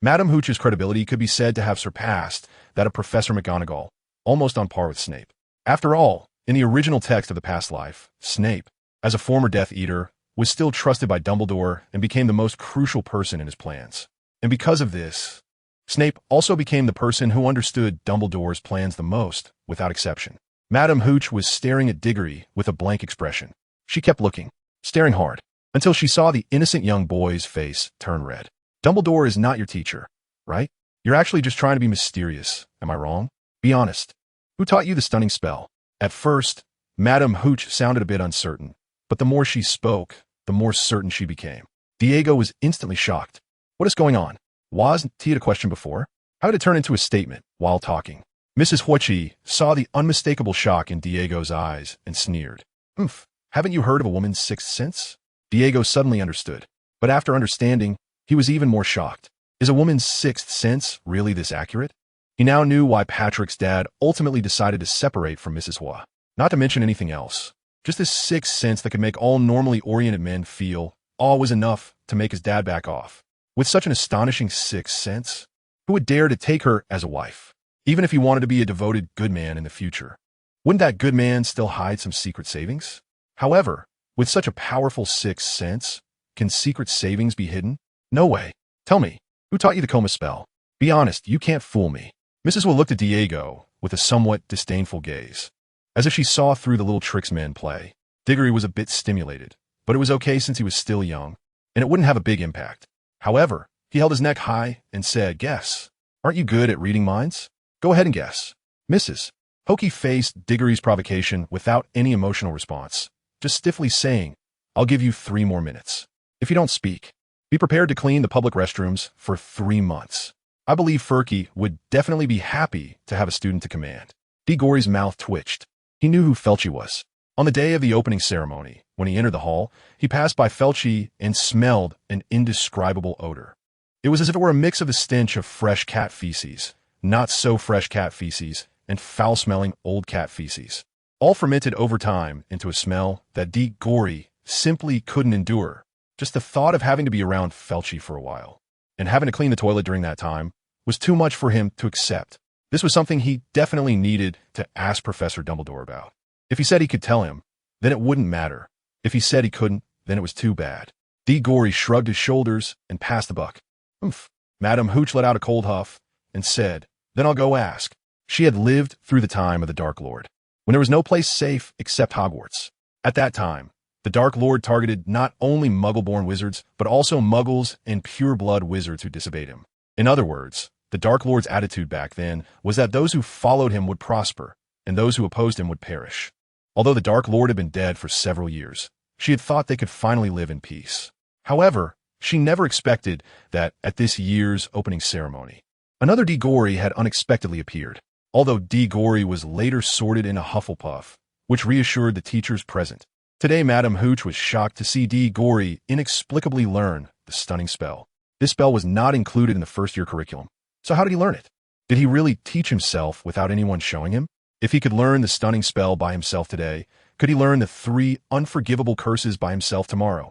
Madame Hooch's credibility could be said to have surpassed that of Professor McGonagall, almost on par with Snape. After all, in the original text of the past life, Snape, as a former Death Eater, was still trusted by Dumbledore and became the most crucial person in his plans. And because of this, Snape also became the person who understood Dumbledore's plans the most, without exception. Madame Hooch was staring at Diggory with a blank expression. She kept looking, staring hard, until she saw the innocent young boy's face turn red. "Dumbledore is not your teacher, right? You're actually just trying to be mysterious. Am I wrong? Be honest. Who taught you the stunning spell?" At first, Madame Hooch sounded a bit uncertain, but the more she spoke, the more certain she became. Diego was instantly shocked. "What is going on? Wasn't he had a question before? How did it turn into a statement while talking?" Mrs. Hokey saw the unmistakable shock in Diego's eyes and sneered. "Humph, haven't you heard of a woman's sixth sense?" Diego suddenly understood, but after understanding, he was even more shocked. Is a woman's sixth sense really this accurate? He now knew why Patrick's dad ultimately decided to separate from Mrs. Hua. Not to mention anything else. Just this sixth sense that could make all normally oriented men feel Awe was enough to make his dad back off. With such an astonishing sixth sense, who would dare to take her as a wife, even if he wanted to be a devoted good man in the future? Wouldn't that good man still hide some secret savings? However, with such a powerful sixth sense, can secret savings be hidden? No way. Tell me, who taught you the coma spell? Be honest, you can't fool me. Mrs. Will looked at Diego with a somewhat disdainful gaze, as if she saw through the little tricks men play. Diggory was a bit stimulated, but it was okay since he was still young, and it wouldn't have a big impact. However, he held his neck high and said, "Guess. Aren't you good at reading minds? Go ahead and guess." Mrs. Pokey faced Diggory's provocation without any emotional response, just stiffly saying, "I'll give you 3 more minutes. If you don't speak, be prepared to clean the public restrooms for 3 months. I believe Furky would definitely be happy to have a student to command." Diggory's mouth twitched. He knew who Felci was. On the day of the opening ceremony, when he entered the hall, he passed by Felci and smelled an indescribable odor. It was as if it were a mix of the stench of fresh cat feces, not so fresh cat feces, and foul-smelling old cat feces, all fermented over time into a smell that Diggory simply couldn't endure. Just the thought of having to be around Felci for a while, and having to clean the toilet during that time, was too much for him to accept. This was something he definitely needed to ask Professor Dumbledore about. If he said he could tell him, then it wouldn't matter. If he said he couldn't, then it was too bad. Diggory shrugged his shoulders and passed the buck. "Oomph." Madame Hooch let out a cold huff and said, "Then I'll go ask." She had lived through the time of the Dark Lord, when there was no place safe except Hogwarts. At that time, the Dark Lord targeted not only Muggle-born wizards, but also Muggles and pure-blood wizards who disobeyed him. In other words, the Dark Lord's attitude back then was that those who followed him would prosper, and those who opposed him would perish. Although the Dark Lord had been dead for several years, she had thought they could finally live in peace. However, she never expected that at this year's opening ceremony, another Diggory had unexpectedly appeared. Although Diggory was later sorted in a Hufflepuff, which reassured the teachers present. Today, Madame Hooch was shocked to see Diggory inexplicably learn the stunning spell. This spell was not included in the first-year curriculum. So how did he learn it? Did he really teach himself without anyone showing him? If he could learn the stunning spell by himself today, could he learn the 3 unforgivable curses by himself tomorrow?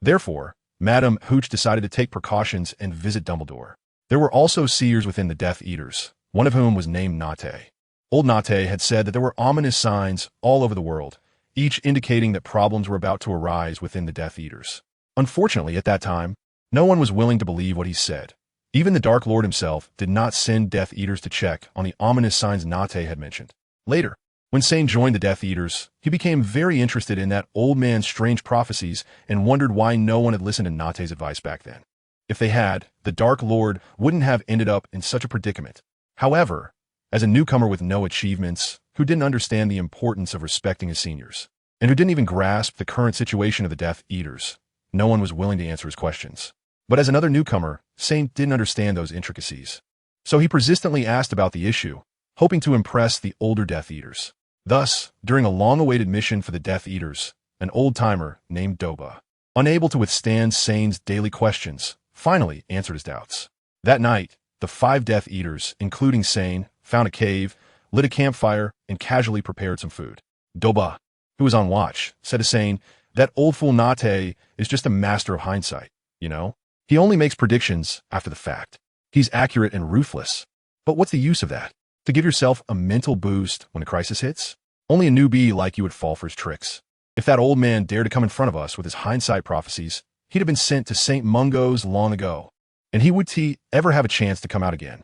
Therefore, Madame Hooch decided to take precautions and visit Dumbledore. There were also seers within the Death Eaters, one of whom was named Nate. Old Nate had said that there were ominous signs all over the world, each indicating that problems were about to arise within the Death Eaters. Unfortunately, at that time, no one was willing to believe what he said. Even the Dark Lord himself did not send Death Eaters to check on the ominous signs Nate had mentioned. Later, when Sane joined the Death Eaters, he became very interested in that old man's strange prophecies and wondered why no one had listened to Nate's advice back then. If they had, the Dark Lord wouldn't have ended up in such a predicament. However, as a newcomer with no achievements, who didn't understand the importance of respecting his seniors, and who didn't even grasp the current situation of the Death Eaters, no one was willing to answer his questions. But as another newcomer, Sane didn't understand those intricacies. So he persistently asked about the issue, hoping to impress the older Death Eaters. Thus, during a long-awaited mission for the Death Eaters, an old-timer named Doba, unable to withstand Sane's daily questions, finally answered his doubts. That night, the 5 Death Eaters, including Sane, found a cave, lit a campfire, and casually prepared some food. Doba, who was on watch, said to Sane, "That old fool Nate is just a master of hindsight, you know? He only makes predictions after the fact. He's accurate and ruthless. But what's the use of that? To give yourself a mental boost when a crisis hits? Only a newbie like you would fall for his tricks. If that old man dared to come in front of us with his hindsight prophecies, he'd have been sent to St. Mungo's long ago. And would he ever have a chance to come out again?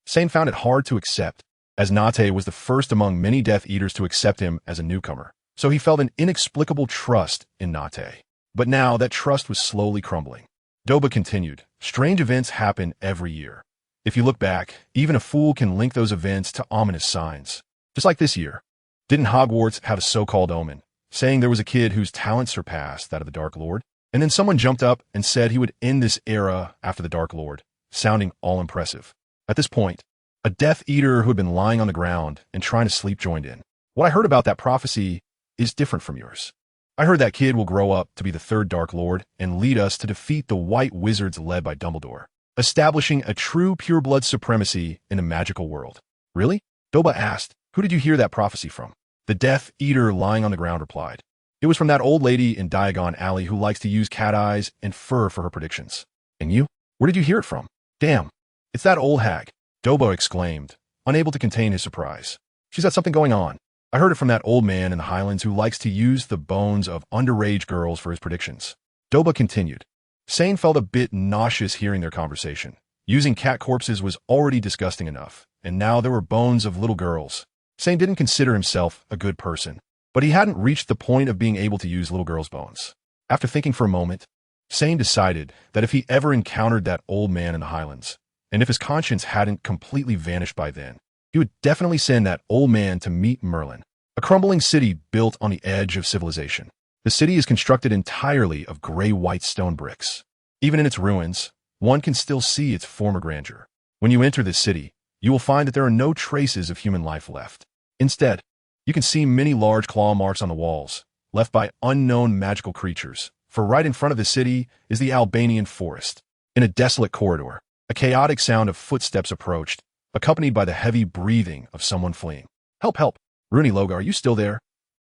Sane found it hard to accept, as Nate was the first among many Death Eaters to accept him as a newcomer. So he felt an inexplicable trust in Nate. But now that trust was slowly crumbling. Doba continued, "Strange events happen every year. If you look back, even a fool can link those events to ominous signs. Just like this year. Didn't Hogwarts have a so-called omen, saying there was a kid whose talent surpassed that of the Dark Lord? And then someone jumped up and said he would end this era after the Dark Lord, sounding all impressive. At this point, a Death Eater who had been lying on the ground and trying to sleep joined in. What I heard about that prophecy is different from yours. I heard that kid will grow up to be the 3rd Dark Lord and lead us to defeat the White Wizards led by Dumbledore, establishing a true pure-blood supremacy in the magical world." "Really?" Doba asked. "Who did you hear that prophecy from?" The Death Eater lying on the ground replied. "It It was from that old lady in Diagon Alley who likes to use cat eyes and fur for her predictions. And you? Where did you hear it from? Damn, it's that old hag, Doba exclaimed, unable to contain his surprise. She's got something going on. I heard it from that old man in the Highlands who likes to use the bones of underage girls for his predictions. Doba continued. Sane felt a bit nauseous hearing their conversation. Using cat corpses was already disgusting enough, and now there were bones of little girls. Sane didn't consider himself a good person, but he hadn't reached the point of being able to use little girls' bones. After thinking for a moment, Sane decided that if he ever encountered that old man in the Highlands, and if his conscience hadn't completely vanished by then, he would definitely send that old man to meet Merlin, a crumbling city built on the edge of civilization. The city is constructed entirely of gray-white stone bricks. Even in its ruins, one can still see its former grandeur. When you enter this city, you will find that there are no traces of human life left. Instead, you can see many large claw marks on the walls, left by unknown magical creatures, for right in front of the city is the Albanian forest. In a desolate corridor, a chaotic sound of footsteps approached, accompanied by the heavy breathing of someone fleeing. Help, help! Rooney Loga, are you still there?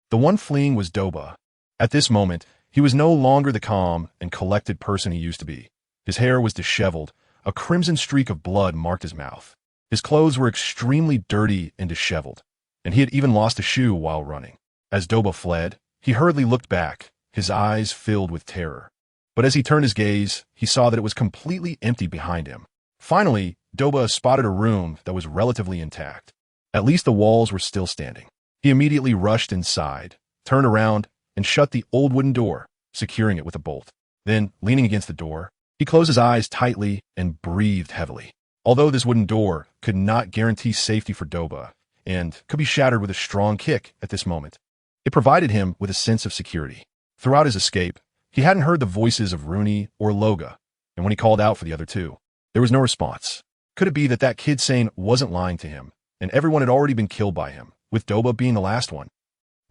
The one fleeing was Doba. At this moment, he was no longer the calm and collected person he used to be. His hair was disheveled, a crimson streak of blood marked his mouth. His clothes were extremely dirty and disheveled, and he had even lost a shoe while running. As Doba fled, he hurriedly looked back, his eyes filled with terror. But as he turned his gaze, he saw that it was completely empty behind him. Finally, Doba spotted a room that was relatively intact. At least the walls were still standing. He immediately rushed inside, turned around, and shut the old wooden door, securing it with a bolt. Then, leaning against the door, he closed his eyes tightly and breathed heavily. Although this wooden door could not guarantee safety for Doba, and could be shattered with a strong kick at this moment, it provided him with a sense of security. Throughout his escape, he hadn't heard the voices of Rooney or Loga, and when he called out for the other two, there was no response. Could it be that that kid Sane wasn't lying to him, and everyone had already been killed by him, with Doba being the last one?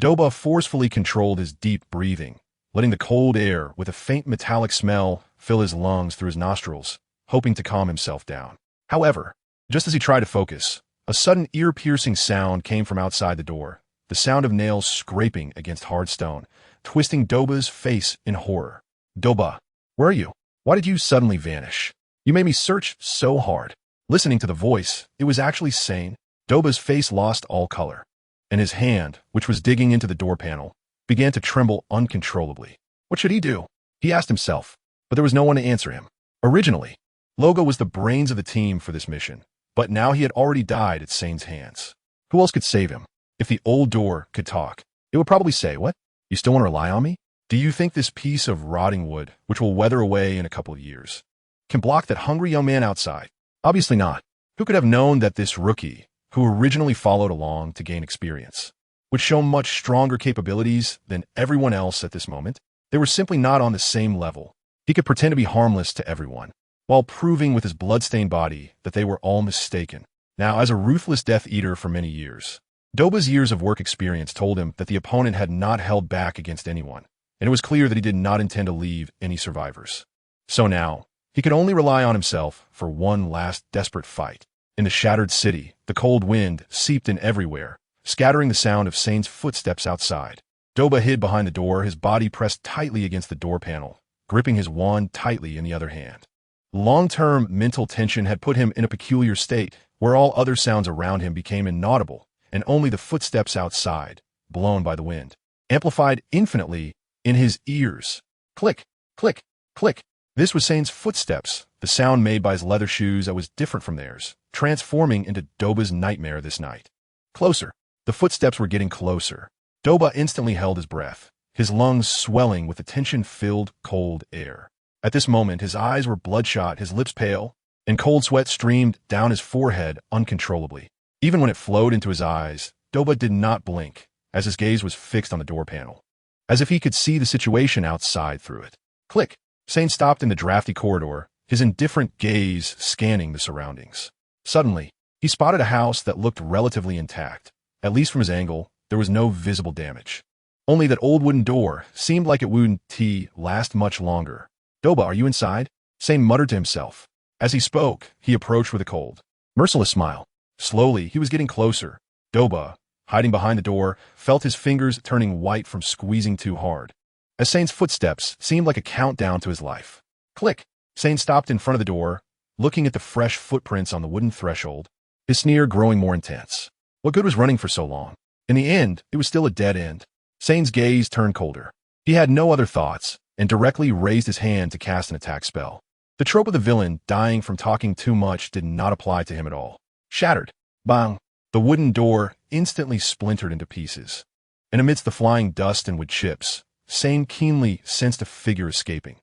Doba forcefully controlled his deep breathing, letting the cold air with a faint metallic smell fill his lungs through his nostrils, hoping to calm himself down. However, just as he tried to focus, a sudden ear-piercing sound came from outside the door, the sound of nails scraping against hard stone, twisting Doba's face in horror. Doba, where are you? Why did you suddenly vanish? You made me search so hard. Listening to the voice, it was actually Sane. Doba's face lost all color, and his hand, which was digging into the door panel, began to tremble uncontrollably. What should he do? He asked himself, but there was no one to answer him. Originally, Loga was the brains of the team for this mission, but now he had already died at Sane's hands. Who else could save him? If the old door could talk, it would probably say, "What? You still want to rely on me? Do you think this piece of rotting wood, which will weather away in a couple of years, can block that hungry young man outside? Obviously not. Who could have known that this rookie, who originally followed along to gain experience, would show much stronger capabilities than everyone else at this moment? They were simply not on the same level. He could pretend to be harmless to everyone, while proving with his blood-stained body that they were all mistaken. Now, as a ruthless Death Eater for many years, Doba's years of work experience told him that the opponent had not held back against anyone, and it was clear that he did not intend to leave any survivors. So now, he could only rely on himself for one last desperate fight. In the shattered city, the cold wind seeped in everywhere, scattering the sound of Sane's footsteps outside. Doba hid behind the door, his body pressed tightly against the door panel, gripping his wand tightly in the other hand. Long-term mental tension had put him in a peculiar state, where all other sounds around him became inaudible, and only the footsteps outside, blown by the wind, amplified infinitely in his ears. Click, click, click. This was Sane's footsteps, the sound made by his leather shoes that was different from theirs, transforming into Doba's nightmare this night. Closer. The footsteps were getting closer. Doba instantly held his breath, his lungs swelling with the tension-filled cold air. At this moment, his eyes were bloodshot, his lips pale, and cold sweat streamed down his forehead uncontrollably. Even when it flowed into his eyes, Doba did not blink, as his gaze was fixed on the door panel, as if he could see the situation outside through it. Click. Sane stopped in the drafty corridor, his indifferent gaze scanning the surroundings. Suddenly, he spotted a house that looked relatively intact. At least from his angle, there was no visible damage. Only that old wooden door seemed like it wouldn't last much longer. Doba, are you inside? Sane muttered to himself. As he spoke, he approached with a cold, merciless smile. Slowly, he was getting closer. Doba, hiding behind the door, felt his fingers turning white from squeezing too hard. As Sane's footsteps seemed like a countdown to his life. Click! Sane stopped in front of the door, looking at the fresh footprints on the wooden threshold, his sneer growing more intense. What good was running for so long? In the end, it was still a dead end. Sane's gaze turned colder. He had no other thoughts, and directly raised his hand to cast an attack spell. The trope of the villain dying from talking too much did not apply to him at all. Shattered. Bang! The wooden door instantly splintered into pieces. And amidst the flying dust and wood chips, Sane keenly sensed a figure escaping.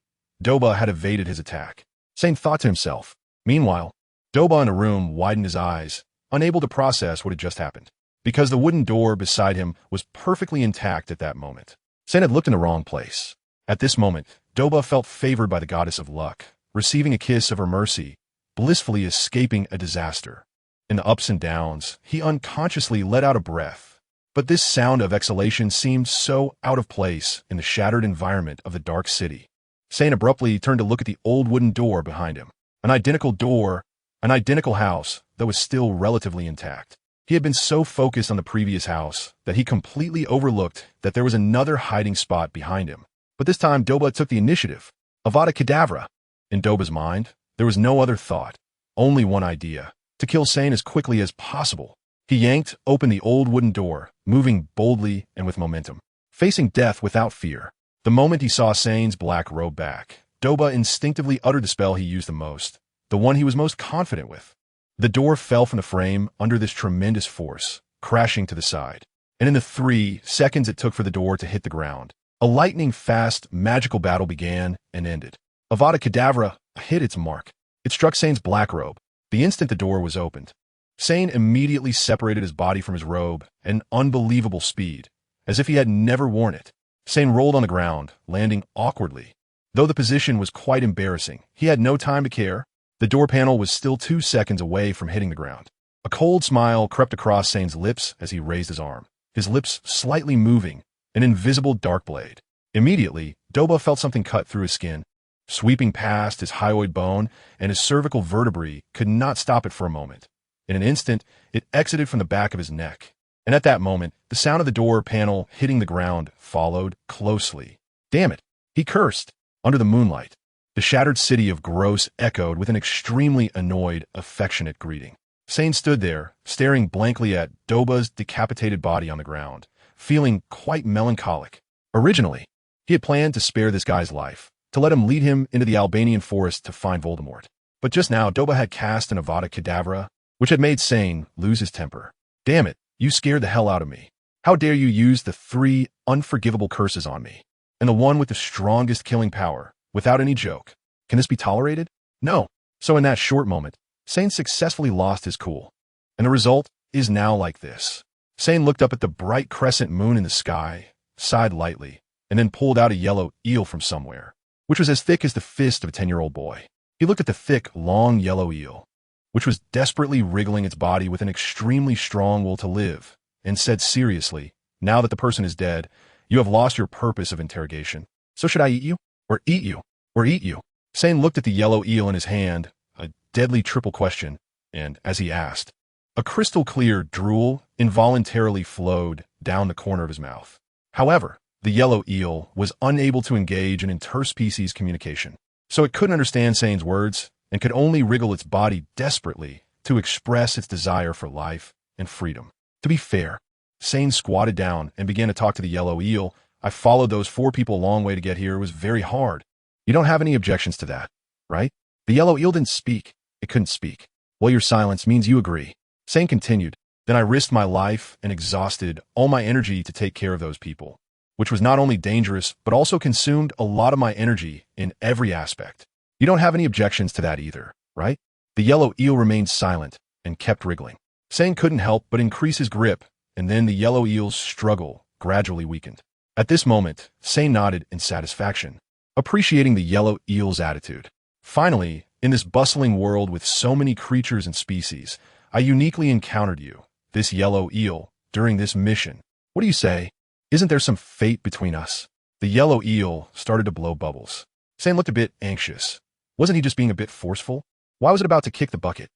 Doba had evaded his attack. Sane thought to himself. Meanwhile, Doba in a room widened his eyes, unable to process what had just happened, because the wooden door beside him was perfectly intact at that moment. Sane had looked in the wrong place. At this moment, Doba felt favored by the goddess of luck, receiving a kiss of her mercy, blissfully escaping a disaster. In the ups and downs, he unconsciously let out a breath. But this sound of exhalation seemed so out of place in the shattered environment of the dark city. Sane abruptly turned to look at the old wooden door behind him. An identical door, an identical house that was still relatively intact. He had been so focused on the previous house that he completely overlooked that there was another hiding spot behind him. But this time, Doba took the initiative. Avada Kedavra! In Doba's mind, there was no other thought, only one idea: to kill Sane as quickly as possible. He yanked open the old wooden door, moving boldly and with momentum, facing death without fear. The moment he saw Sane's black robe back, Doba instinctively uttered the spell he used the most, the one he was most confident with. The door fell from the frame under this tremendous force, crashing to the side. And in the 3 seconds it took for the door to hit the ground, a lightning-fast, magical battle began and ended. Avada Kedavra hit its mark. It struck Sane's black robe. The instant the door was opened, Sane immediately separated his body from his robe at an unbelievable speed, as if he had never worn it. Sane rolled on the ground, landing awkwardly. Though the position was quite embarrassing, he had no time to care. The door panel was still 2 seconds away from hitting the ground. A cold smile crept across Sane's lips as he raised his arm, his lips slightly moving, an invisible dark blade. Immediately, Doba felt something cut through his skin, sweeping past his hyoid bone, and his cervical vertebrae could not stop it for a moment. In an instant, it exited from the back of his neck. And at that moment, the sound of the door panel hitting the ground followed closely. Damn it! He cursed. Under the moonlight, the shattered city of Gross echoed with an extremely annoyed, affectionate greeting. Sane stood there, staring blankly at Doba's decapitated body on the ground, feeling quite melancholic. Originally, he had planned to spare this guy's life, to let him lead him into the Albanian forest to find Voldemort. But just now, Doba had cast an Avada Kedavra, which had made Sane lose his temper. Damn it, you scared the hell out of me. How dare you use the 3 unforgivable curses on me? And the one with the strongest killing power, without any joke. Can this be tolerated? No. So in that short moment, Sane successfully lost his cool. And the result is now like this. Sane looked up at the bright crescent moon in the sky, sighed lightly, and then pulled out a yellow eel from somewhere, which was as thick as the fist of a 10-year-old boy. He looked at the thick, long yellow eel, which was desperately wriggling its body with an extremely strong will to live, and said seriously, "Now that the person is dead, you have lost your purpose of interrogation. So should I eat you? Or eat you? Or eat you?" Sane looked at the yellow eel in his hand, a deadly triple question, and as he asked, a crystal-clear drool involuntarily flowed down the corner of his mouth. However, the yellow eel was unable to engage in interspecies communication, so it couldn't understand Sane's words and could only wriggle its body desperately to express its desire for life and freedom. To be fair, Sane squatted down and began to talk to the yellow eel. "I followed those 4 people a long way to get here. It was very hard. You don't have any objections to that, right?" The yellow eel didn't speak. It couldn't speak. "Well, your silence means you agree." Sane continued. "Then I risked my life and exhausted all my energy to take care of those people, which was not only dangerous, but also consumed a lot of my energy in every aspect. You don't have any objections to that either, right?" The yellow eel remained silent and kept wriggling. Sane couldn't help but increase his grip, and then the yellow eel's struggle gradually weakened. At this moment, Sane nodded in satisfaction, appreciating the yellow eel's attitude. "Finally, in this bustling world with so many creatures and species, I uniquely encountered you, this yellow eel, during this mission. What do you say? Isn't there some fate between us?" The yellow eel started to blow bubbles. Sane looked a bit anxious. Wasn't he just being a bit forceful? Why was it about to kick the bucket?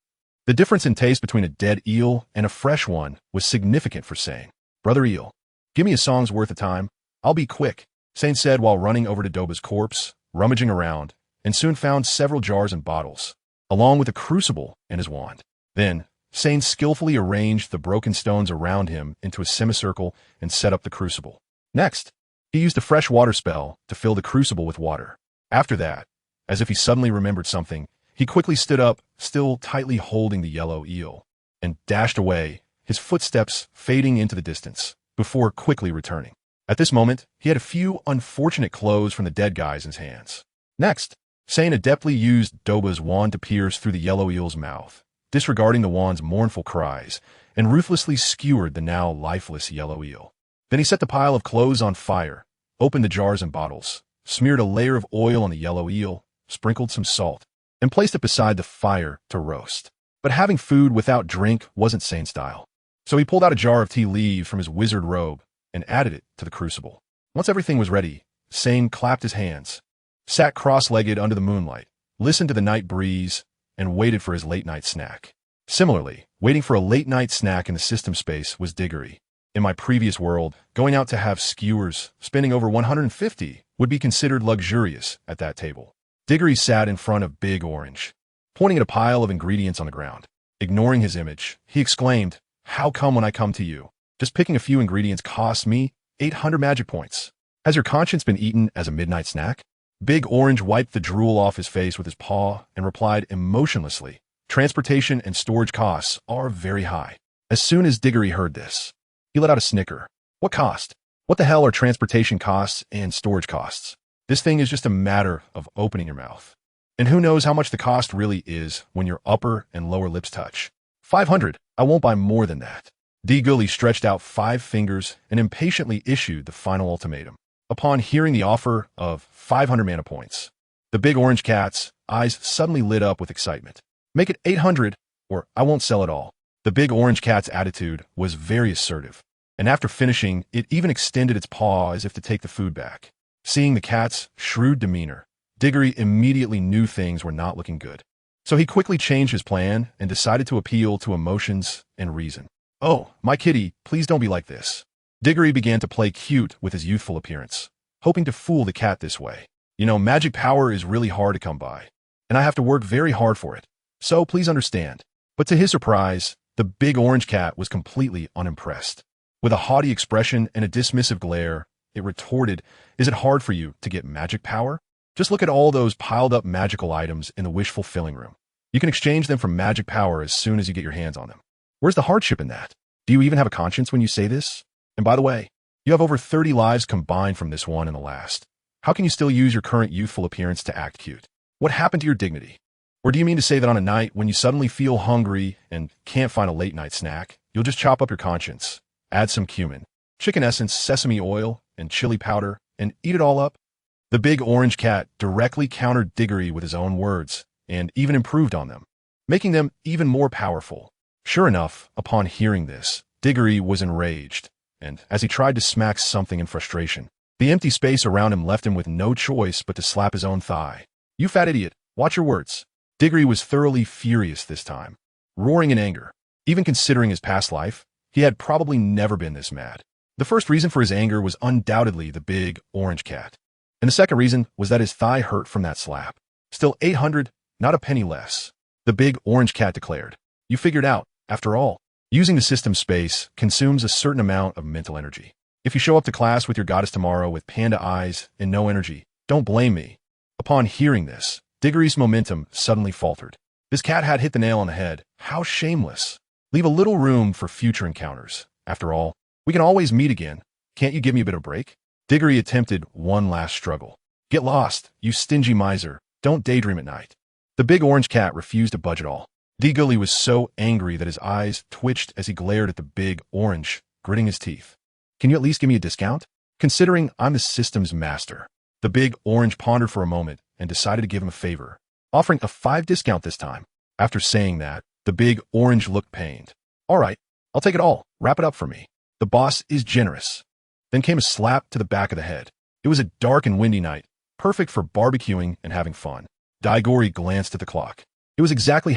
The difference in taste between a dead eel and a fresh one was significant for Sane. Brother Eel, give me a song's worth of time. I'll be quick, Sane said while running over to Doba's corpse, rummaging around, and soon found several jars and bottles, along with a crucible and his wand. Then, Sane skillfully arranged the broken stones around him into a semicircle and set up the crucible. Next, he used a fresh water spell to fill the crucible with water. After that, as if he suddenly remembered something, he quickly stood up, still tightly holding the yellow eel, and dashed away, his footsteps fading into the distance, before quickly returning. At this moment, he had a few unfortunate clothes from the dead guys in his hands. Next, Sane adeptly used Doba's wand to pierce through the yellow eel's mouth, disregarding the wand's mournful cries, and ruthlessly skewered the now lifeless yellow eel. Then he set the pile of clothes on fire, opened the jars and bottles, smeared a layer of oil on the yellow eel, sprinkled some salt, and placed it beside the fire to roast. But having food without drink wasn't Sane style. So he pulled out a jar of tea leaves from his wizard robe and added it to the crucible. Once everything was ready, Sane clapped his hands, sat cross-legged under the moonlight, listened to the night breeze, and waited for his late-night snack. Similarly, waiting for a late-night snack in the system space was Diggory. In my previous world, going out to have skewers, spending over 150, would be considered luxurious at that table. Diggory sat in front of Big Orange, pointing at a pile of ingredients on the ground. Ignoring his image, he exclaimed, "How come when I come to you, just picking a few ingredients costs me 800 magic points? Has your conscience been eaten as a midnight snack?" Big Orange wiped the drool off his face with his paw and replied emotionlessly, "Transportation and storage costs are very high." As soon as Diggory heard this, he let out a snicker. "What cost? What the hell are transportation costs and storage costs? This thing is just a matter of opening your mouth. And who knows how much the cost really is when your upper and lower lips touch. 500, I won't buy more than that." Diggory stretched out 5 fingers and impatiently issued the final ultimatum. Upon hearing the offer of 500 mana points, the Big Orange Cat's eyes suddenly lit up with excitement. "Make it 800, or I won't sell it all." The Big Orange Cat's attitude was very assertive, and after finishing, it even extended its paw as if to take the food back. Seeing the cat's shrewd demeanor, Diggory immediately knew things were not looking good. So he quickly changed his plan and decided to appeal to emotions and reason. "Oh, my kitty, please don't be like this." Diggory began to play cute with his youthful appearance, hoping to fool the cat this way. "You know, magic power is really hard to come by, and I have to work very hard for it. So please understand." But to his surprise, the Big Orange Cat was completely unimpressed. With a haughty expression and a dismissive glare, it retorted, "Is it hard for you to get magic power? Just look at all those piled up magical items in the wish-fulfilling room. You can exchange them for magic power as soon as you get your hands on them. Where's the hardship in that? Do you even have a conscience when you say this? And by the way, you have over 30 lives combined from this one and the last. How can you still use your current youthful appearance to act cute? What happened to your dignity? Or do you mean to say that on a night when you suddenly feel hungry and can't find a late-night snack, you'll just chop up your conscience, add some cumin, chicken essence, sesame oil, and chili powder, and eat it all up?" The Big Orange Cat directly countered Diggory with his own words, and even improved on them, making them even more powerful. Sure enough, upon hearing this, Diggory was enraged, and as he tried to smack something in frustration, the empty space around him left him with no choice but to slap his own thigh. "You fat idiot, watch your words." Diggory was thoroughly furious this time, roaring in anger. Even considering his past life, he had probably never been this mad. The first reason for his anger was undoubtedly the Big Orange Cat, and the second reason was that his thigh hurt from that slap. "Still 800, not a penny less," the Big Orange Cat declared. "You figured out, after all, using the system space consumes a certain amount of mental energy. If you show up to class with your goddess tomorrow with panda eyes and no energy, don't blame me." Upon hearing this, Diggory's momentum suddenly faltered. This cat had hit the nail on the head. How shameless. Leave a little room for future encounters. After all, we can always meet again. Can't you give me a bit of a break? Diggory attempted one last struggle. "Get lost, you stingy miser. Don't daydream at night." The Big Orange Cat refused to budge at all. Diggory was so angry that his eyes twitched as he glared at the Big Orange, gritting his teeth. "Can you at least give me a discount? Considering I'm the system's master." The Big Orange pondered for a moment and decided to give him a favor, offering a 5 discount this time. After saying that, the Big Orange looked pained. "All right, I'll take it all. Wrap it up for me. The boss is generous." Then came a slap to the back of the head. It was a dark and windy night, perfect for barbecuing and having fun. Diggory glanced at the clock. It was exactly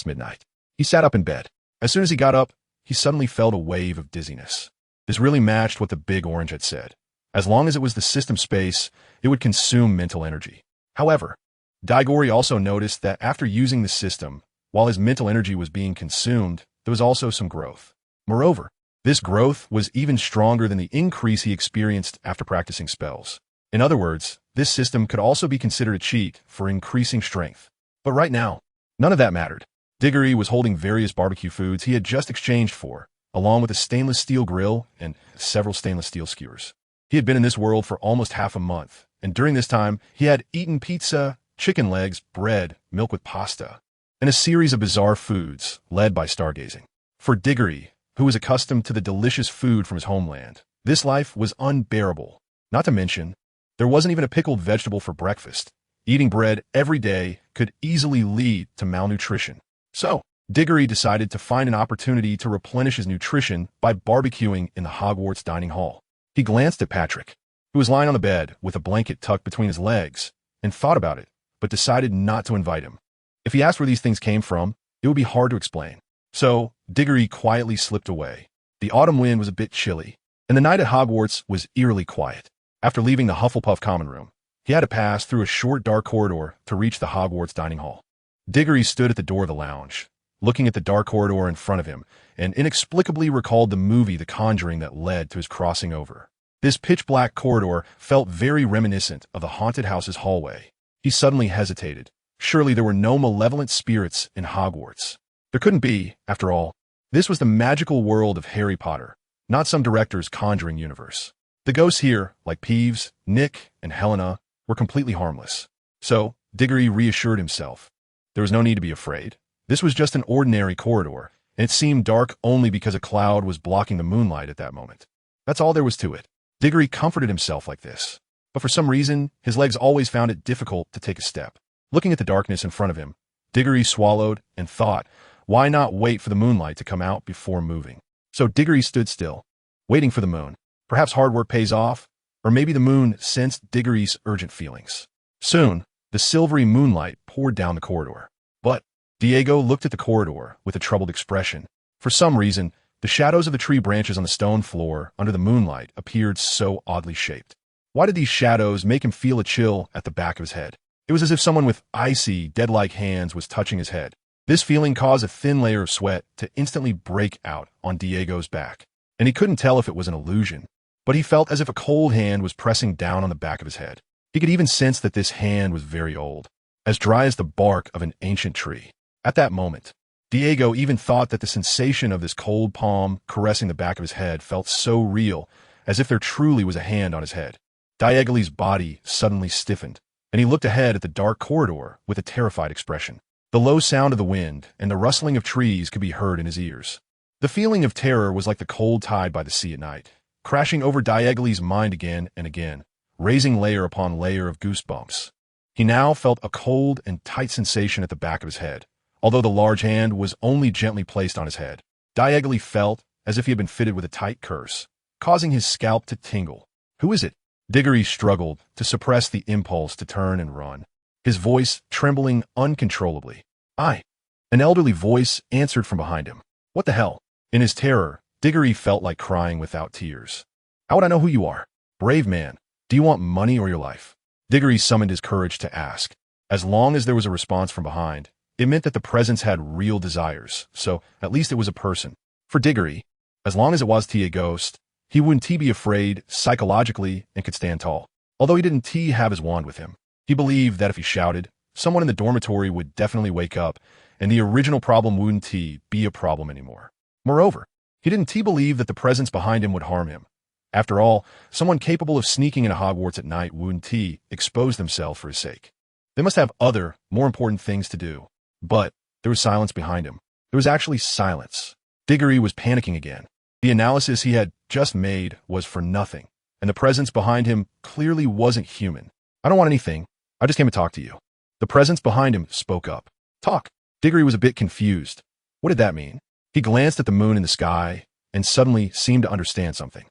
midnight. He sat up in bed. As soon as he got up, he suddenly felt a wave of dizziness. This really matched what the big orange had said. As long as it was the system space, it would consume mental energy. However, Diggory also noticed that after using the system, while his mental energy was being consumed, there was also some growth. Moreover, this growth was even stronger than the increase he experienced after practicing spells. In other words, this system could also be considered a cheat for increasing strength. But right now, none of that mattered. Diggory was holding various barbecue foods he had just exchanged for, along with a stainless steel grill and several stainless steel skewers. He had been in this world for almost half a month, and during this time, he had eaten pizza, chicken legs, bread, milk with pasta, and a series of bizarre foods led by stargazing. For Diggory, who was accustomed to the delicious food from his homeland, this life was unbearable. Not to mention, there wasn't even a pickled vegetable for breakfast. Eating bread every day could easily lead to malnutrition. So, Diggory decided to find an opportunity to replenish his nutrition by barbecuing in the Hogwarts dining hall. He glanced at Patrick, who was lying on the bed with a blanket tucked between his legs, and thought about it, but decided not to invite him. If he asked where these things came from, it would be hard to explain. So, Diggory quietly slipped away. The autumn wind was a bit chilly, and the night at Hogwarts was eerily quiet. After leaving the Hufflepuff common room, he had to pass through a short dark corridor to reach the Hogwarts dining hall. Diggory stood at the door of the lounge, looking at the dark corridor in front of him, and inexplicably recalled the movie The Conjuring that led to his crossing over. This pitch-black corridor felt very reminiscent of the haunted house's hallway. He suddenly hesitated. Surely there were no malevolent spirits in Hogwarts. There couldn't be, after all. This was the magical world of Harry Potter, not some director's Conjuring universe. The ghosts here, like Peeves, Nick, and Helena, were completely harmless. So, Diggory reassured himself. There was no need to be afraid. This was just an ordinary corridor, and it seemed dark only because a cloud was blocking the moonlight at that moment. That's all there was to it. Diggory comforted himself like this. But for some reason, his legs always found it difficult to take a step. Looking at the darkness in front of him, Diggory swallowed and thought, why not wait for the moonlight to come out before moving? So Diggory stood still, waiting for the moon. Perhaps hard work pays off, or maybe the moon sensed Diggory's urgent feelings. Soon, the silvery moonlight poured down the corridor. But Diego looked at the corridor with a troubled expression. For some reason, the shadows of the tree branches on the stone floor under the moonlight appeared so oddly shaped. Why did these shadows make him feel a chill at the back of his head? It was as if someone with icy, dead-like hands was touching his head. This feeling caused a thin layer of sweat to instantly break out on Diego's back, and he couldn't tell if it was an illusion, but he felt as if a cold hand was pressing down on the back of his head. He could even sense that this hand was very old, as dry as the bark of an ancient tree. At that moment, Diego even thought that the sensation of this cold palm caressing the back of his head felt so real, as if there truly was a hand on his head. Diego's body suddenly stiffened, and he looked ahead at the dark corridor with a terrified expression. The low sound of the wind and the rustling of trees could be heard in his ears. The feeling of terror was like the cold tide by the sea at night, crashing over Diego's mind again and again, raising layer upon layer of goosebumps. He now felt a cold and tight sensation at the back of his head, although the large hand was only gently placed on his head. Diego felt as if he had been fitted with a tight curse, causing his scalp to tingle. Who is it? Diggory struggled to suppress the impulse to turn and run, his voice trembling uncontrollably. I. An elderly voice answered from behind him. What the hell? In his terror, Diggory felt like crying without tears. How would I know who you are? Brave man, do you want money or your life? Diggory summoned his courage to ask. As long as there was a response from behind, it meant that the presence had real desires, so at least it was a person. For Diggory, as long as it was a ghost, he wouldn't be afraid psychologically and could stand tall. Although he didn't have his wand with him, he believed that if he shouted, someone in the dormitory would definitely wake up, and the original problem wouldn't be a problem anymore. Moreover, he didn't believe that the presence behind him would harm him. After all, someone capable of sneaking into Hogwarts at night wouldn't expose themselves for his sake. They must have other, more important things to do. But there was silence behind him. There was actually silence. Diggory was panicking again. The analysis he had just made was for nothing, and the presence behind him clearly wasn't human. I don't want anything. I just came to talk to you. The presence behind him spoke up. Talk. Diggory was a bit confused. What did that mean? He glanced at the moon in the sky and suddenly seemed to understand something.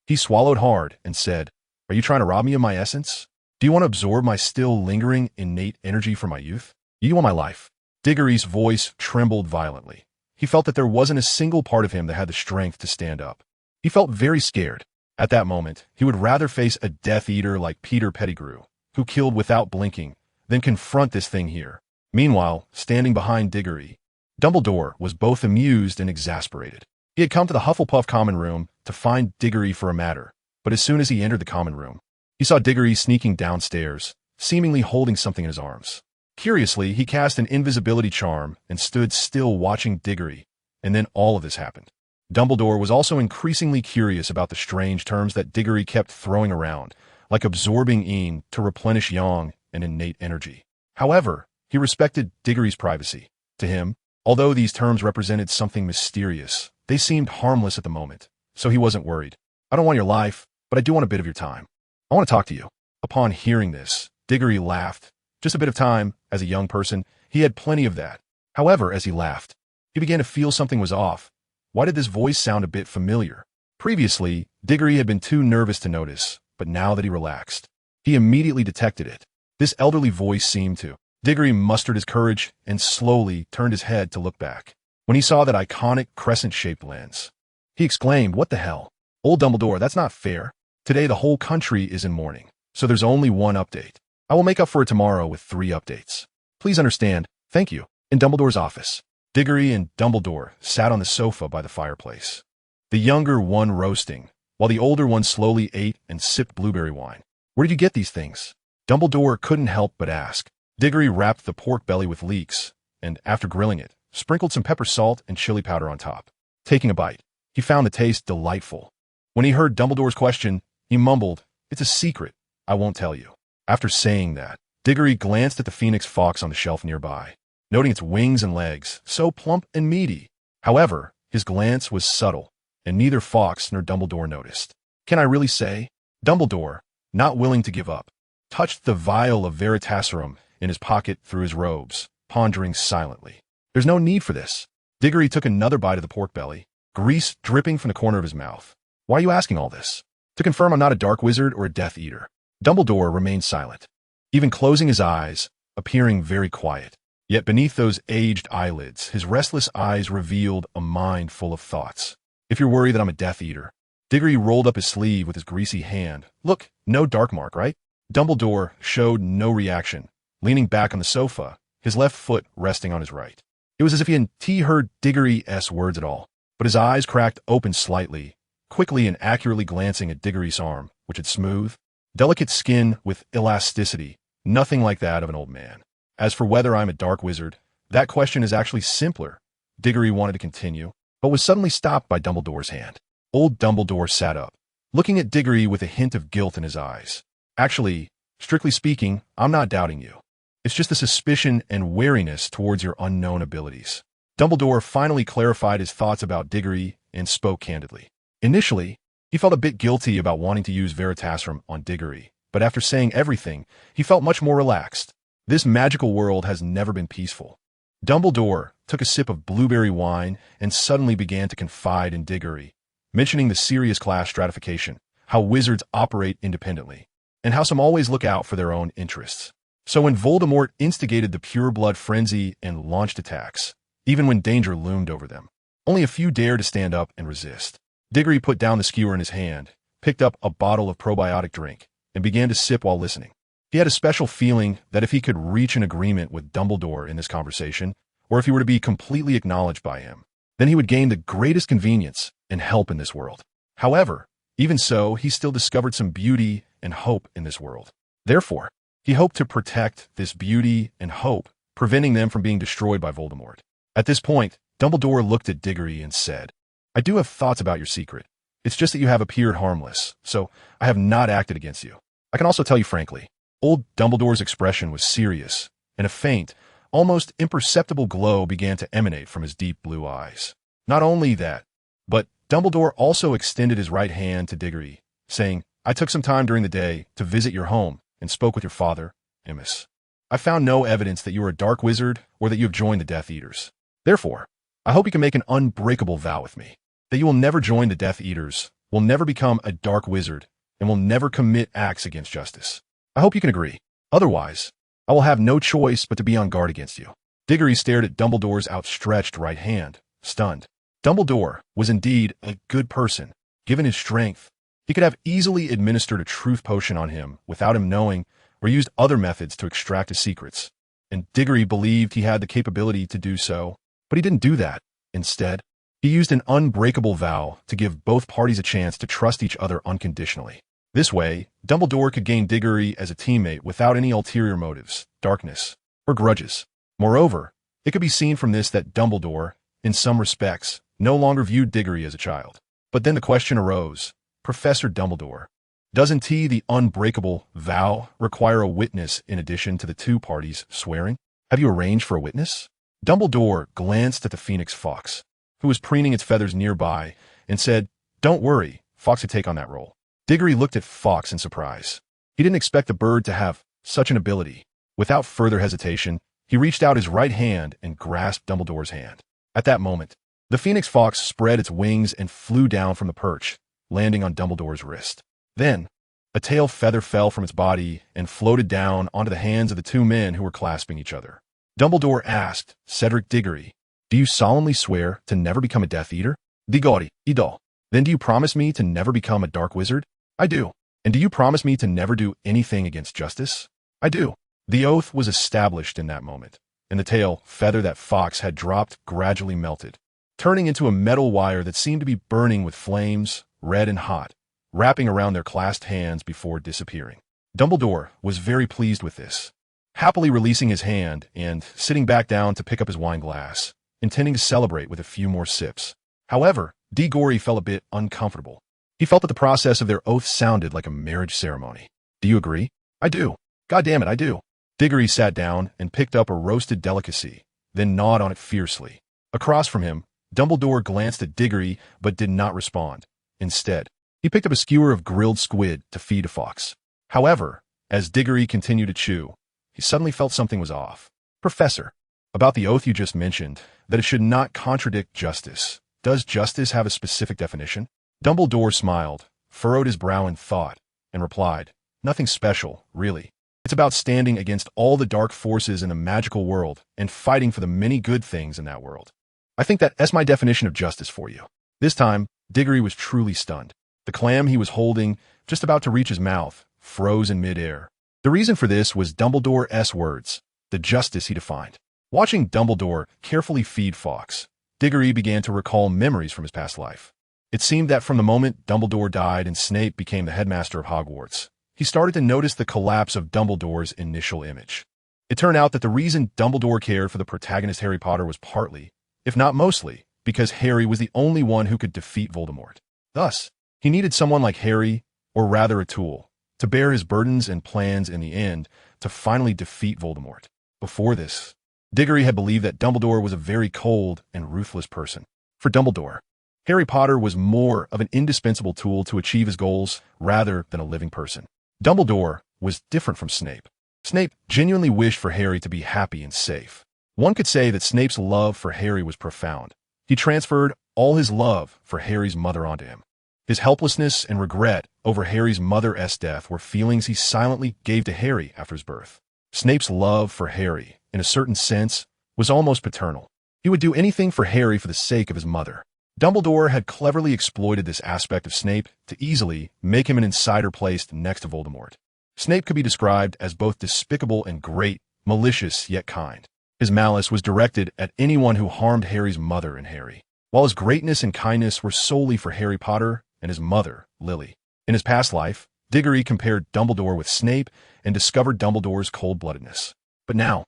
He swallowed hard and said, Are you trying to rob me of my essence? Do you want to absorb my still lingering innate energy from my youth? You want my life? Diggory's voice trembled violently. He felt that there wasn't a single part of him that had the strength to stand up. He felt very scared. At that moment, he would rather face a Death Eater like Peter Pettigrew, who killed without blinking, than confront this thing here. Meanwhile, standing behind Diggory, Dumbledore was both amused and exasperated. He had come to the Hufflepuff common room to find Diggory for a matter, but as soon as he entered the common room, he saw Diggory sneaking downstairs, seemingly holding something in his arms. Curiously, he cast an invisibility charm and stood still watching Diggory, and then all of this happened. Dumbledore was also increasingly curious about the strange terms that Diggory kept throwing around, like absorbing Een to replenish Yang and innate energy. However, he respected Diggory's privacy. To him, although these terms represented something mysterious, they seemed harmless at the moment, so he wasn't worried. I don't want your life, but I do want a bit of your time. I want to talk to you. Upon hearing this, Diggory laughed. Just a bit of time, as a young person, he had plenty of that. However, as he laughed, he began to feel something was off. Why did this voice sound a bit familiar? Previously, Diggory had been too nervous to notice, but now that he relaxed, he immediately detected it. This elderly voice seemed to. Diggory mustered his courage and slowly turned his head to look back. When he saw that iconic crescent-shaped lens, he exclaimed, "What the hell? Old Dumbledore, that's not fair. Today the whole country is in mourning, so there's only one update. I will make up for it tomorrow with 3 updates. Please understand, thank you." In Dumbledore's office, Diggory and Dumbledore sat on the sofa by the fireplace, the younger one roasting, while the older one slowly ate and sipped blueberry wine. "Where did you get these things?" Dumbledore couldn't help but ask. Diggory wrapped the pork belly with leeks, and after grilling it, sprinkled some pepper salt and chili powder on top. Taking a bite, he found the taste delightful. When he heard Dumbledore's question, he mumbled, "It's a secret. I won't tell you." After saying that, Diggory glanced at the phoenix fox on the shelf nearby, noting its wings and legs, so plump and meaty. However, his glance was subtle, and neither Fox nor Dumbledore noticed. "Can I really say?" Dumbledore, not willing to give up, touched the vial of Veritaserum in his pocket through his robes, pondering silently. "There's no need for this." Diggory took another bite of the pork belly, grease dripping from the corner of his mouth. "Why are you asking all this?" "To confirm I'm not a dark wizard or a Death Eater." Dumbledore remained silent, even closing his eyes, appearing very quiet. Yet beneath those aged eyelids, his restless eyes revealed a mind full of thoughts. "If you're worried that I'm a Death Eater." Diggory rolled up his sleeve with his greasy hand. "Look, no dark mark, right?" Dumbledore showed no reaction, leaning back on the sofa, his left foot resting on his right. It was as if he hadn't heard Diggory's words at all, but his eyes cracked open slightly, quickly and accurately glancing at Diggory's arm, which had smooth, delicate skin with elasticity, nothing like that of an old man. "As for whether I'm a dark wizard, that question is actually simpler." Diggory wanted to continue, but was suddenly stopped by Dumbledore's hand. Old Dumbledore sat up, looking at Diggory with a hint of guilt in his eyes. "Actually, strictly speaking, I'm not doubting you. It's just a suspicion and wariness towards your unknown abilities." Dumbledore finally clarified his thoughts about Diggory and spoke candidly. Initially, he felt a bit guilty about wanting to use Veritaserum on Diggory, but after saying everything, he felt much more relaxed. This magical world has never been peaceful. Dumbledore took a sip of blueberry wine and suddenly began to confide in Diggory, mentioning the serious class stratification, how wizards operate independently, and how some always look out for their own interests. So when Voldemort instigated the pure-blood frenzy and launched attacks, even when danger loomed over them, only a few dared to stand up and resist. Diggory put down the skewer in his hand, picked up a bottle of probiotic drink, and began to sip while listening. He had a special feeling that if he could reach an agreement with Dumbledore in this conversation, or if he were to be completely acknowledged by him, then he would gain the greatest convenience and help in this world. However, even so, he still discovered some beauty and hope in this world. Therefore, he hoped to protect this beauty and hope, preventing them from being destroyed by Voldemort. At this point, Dumbledore looked at Diggory and said, "I do have thoughts about your secret. It's just that you have appeared harmless, so I have not acted against you. I can also tell you frankly." Old Dumbledore's expression was serious, and a faint, almost imperceptible glow began to emanate from his deep blue eyes. Not only that, but Dumbledore also extended his right hand to Diggory, saying, "I took some time during the day to visit your home and spoke with your father, Amos. I found no evidence that you are a dark wizard or that you have joined the Death Eaters. Therefore, I hope you can make an unbreakable vow with me, that you will never join the Death Eaters, will never become a dark wizard, and will never commit acts against justice. I hope you can agree. Otherwise, I will have no choice but to be on guard against you." Diggory stared at Dumbledore's outstretched right hand, stunned. Dumbledore was indeed a good person, Given his strength, he could have easily administered a truth potion on him without him knowing, or used other methods to extract his secrets. And Diggory believed he had the capability to do so, but he didn't do that. Instead, he used an unbreakable vow to give both parties a chance to trust each other unconditionally. This way, Dumbledore could gain Diggory as a teammate without any ulterior motives, darkness, or grudges. Moreover, it could be seen from this that Dumbledore, in some respects, no longer viewed Diggory as a child. But then the question arose, Professor Dumbledore, doesn't the unbreakable vow require a witness in addition to the two parties swearing? Have you arranged for a witness? Dumbledore glanced at the Phoenix Fox, who was preening its feathers nearby, and said, "Don't worry, Fox would take on that role." Diggory looked at Fox in surprise. He didn't expect the bird to have such an ability. Without further hesitation, he reached out his right hand and grasped Dumbledore's hand. At that moment, the Phoenix Fox spread its wings and flew down from the perch, landing on Dumbledore's wrist. Then, a tail feather fell from its body and floated down onto the hands of the two men who were clasping each other. Dumbledore asked Cedric Diggory, "Do you solemnly swear to never become a Death Eater?" "Diggory, idol." "Then do you promise me to never become a Dark Wizard?" "I do." "And do you promise me to never do anything against justice?" "I do." The oath was established in that moment, and the tail feather that Fox had dropped gradually melted, turning into a metal wire that seemed to be burning with flames, red and hot, wrapping around their clasped hands before disappearing. Dumbledore was very pleased with this, happily releasing his hand and sitting back down to pick up his wine glass, intending to celebrate with a few more sips. However, Diggory felt a bit uncomfortable. He felt that the process of their oath sounded like a marriage ceremony. "Do you agree?" "I do." "God damn it, I do." Diggory sat down and picked up a roasted delicacy, then gnawed on it fiercely. Across from him, Dumbledore glanced at Diggory but did not respond. Instead, he picked up a skewer of grilled squid to feed to Fox. However, as Diggory continued to chew, he suddenly felt something was off. "Professor, about the oath you just mentioned, that it should not contradict justice. Does justice have a specific definition?" Dumbledore smiled, furrowed his brow in thought, and replied, "Nothing special, really. It's about standing against all the dark forces in the magical world and fighting for the many good things in that world. I think that's my definition of justice for you." This time, Diggory was truly stunned. The clam he was holding, just about to reach his mouth, froze in midair. The reason for this was Dumbledore's words, the justice he defined. Watching Dumbledore carefully feed Fox, Diggory began to recall memories from his past life. It seemed that from the moment Dumbledore died and Snape became the headmaster of Hogwarts, he started to notice the collapse of Dumbledore's initial image. It turned out that the reason Dumbledore cared for the protagonist Harry Potter was partly, if not mostly, because Harry was the only one who could defeat Voldemort. Thus, he needed someone like Harry, or rather a tool, to bear his burdens and plans in the end to finally defeat Voldemort. Before this, Diggory had believed that Dumbledore was a very cold and ruthless person. For Dumbledore, Harry Potter was more of an indispensable tool to achieve his goals rather than a living person. Dumbledore was different from Snape. Snape genuinely wished for Harry to be happy and safe. One could say that Snape's love for Harry was profound. He transferred all his love for Harry's mother onto him. His helplessness and regret over Harry's mother's death were feelings he silently gave to Harry after his birth. Snape's love for Harry, in a certain sense, was almost paternal. He would do anything for Harry for the sake of his mother. Dumbledore had cleverly exploited this aspect of Snape to easily make him an insider placed next to Voldemort. Snape could be described as both despicable and great, malicious yet kind. His malice was directed at anyone who harmed Harry's mother and Harry, while his greatness and kindness were solely for Harry Potter and his mother, Lily. In his past life, Diggory compared Dumbledore with Snape and discovered Dumbledore's cold-bloodedness. But now,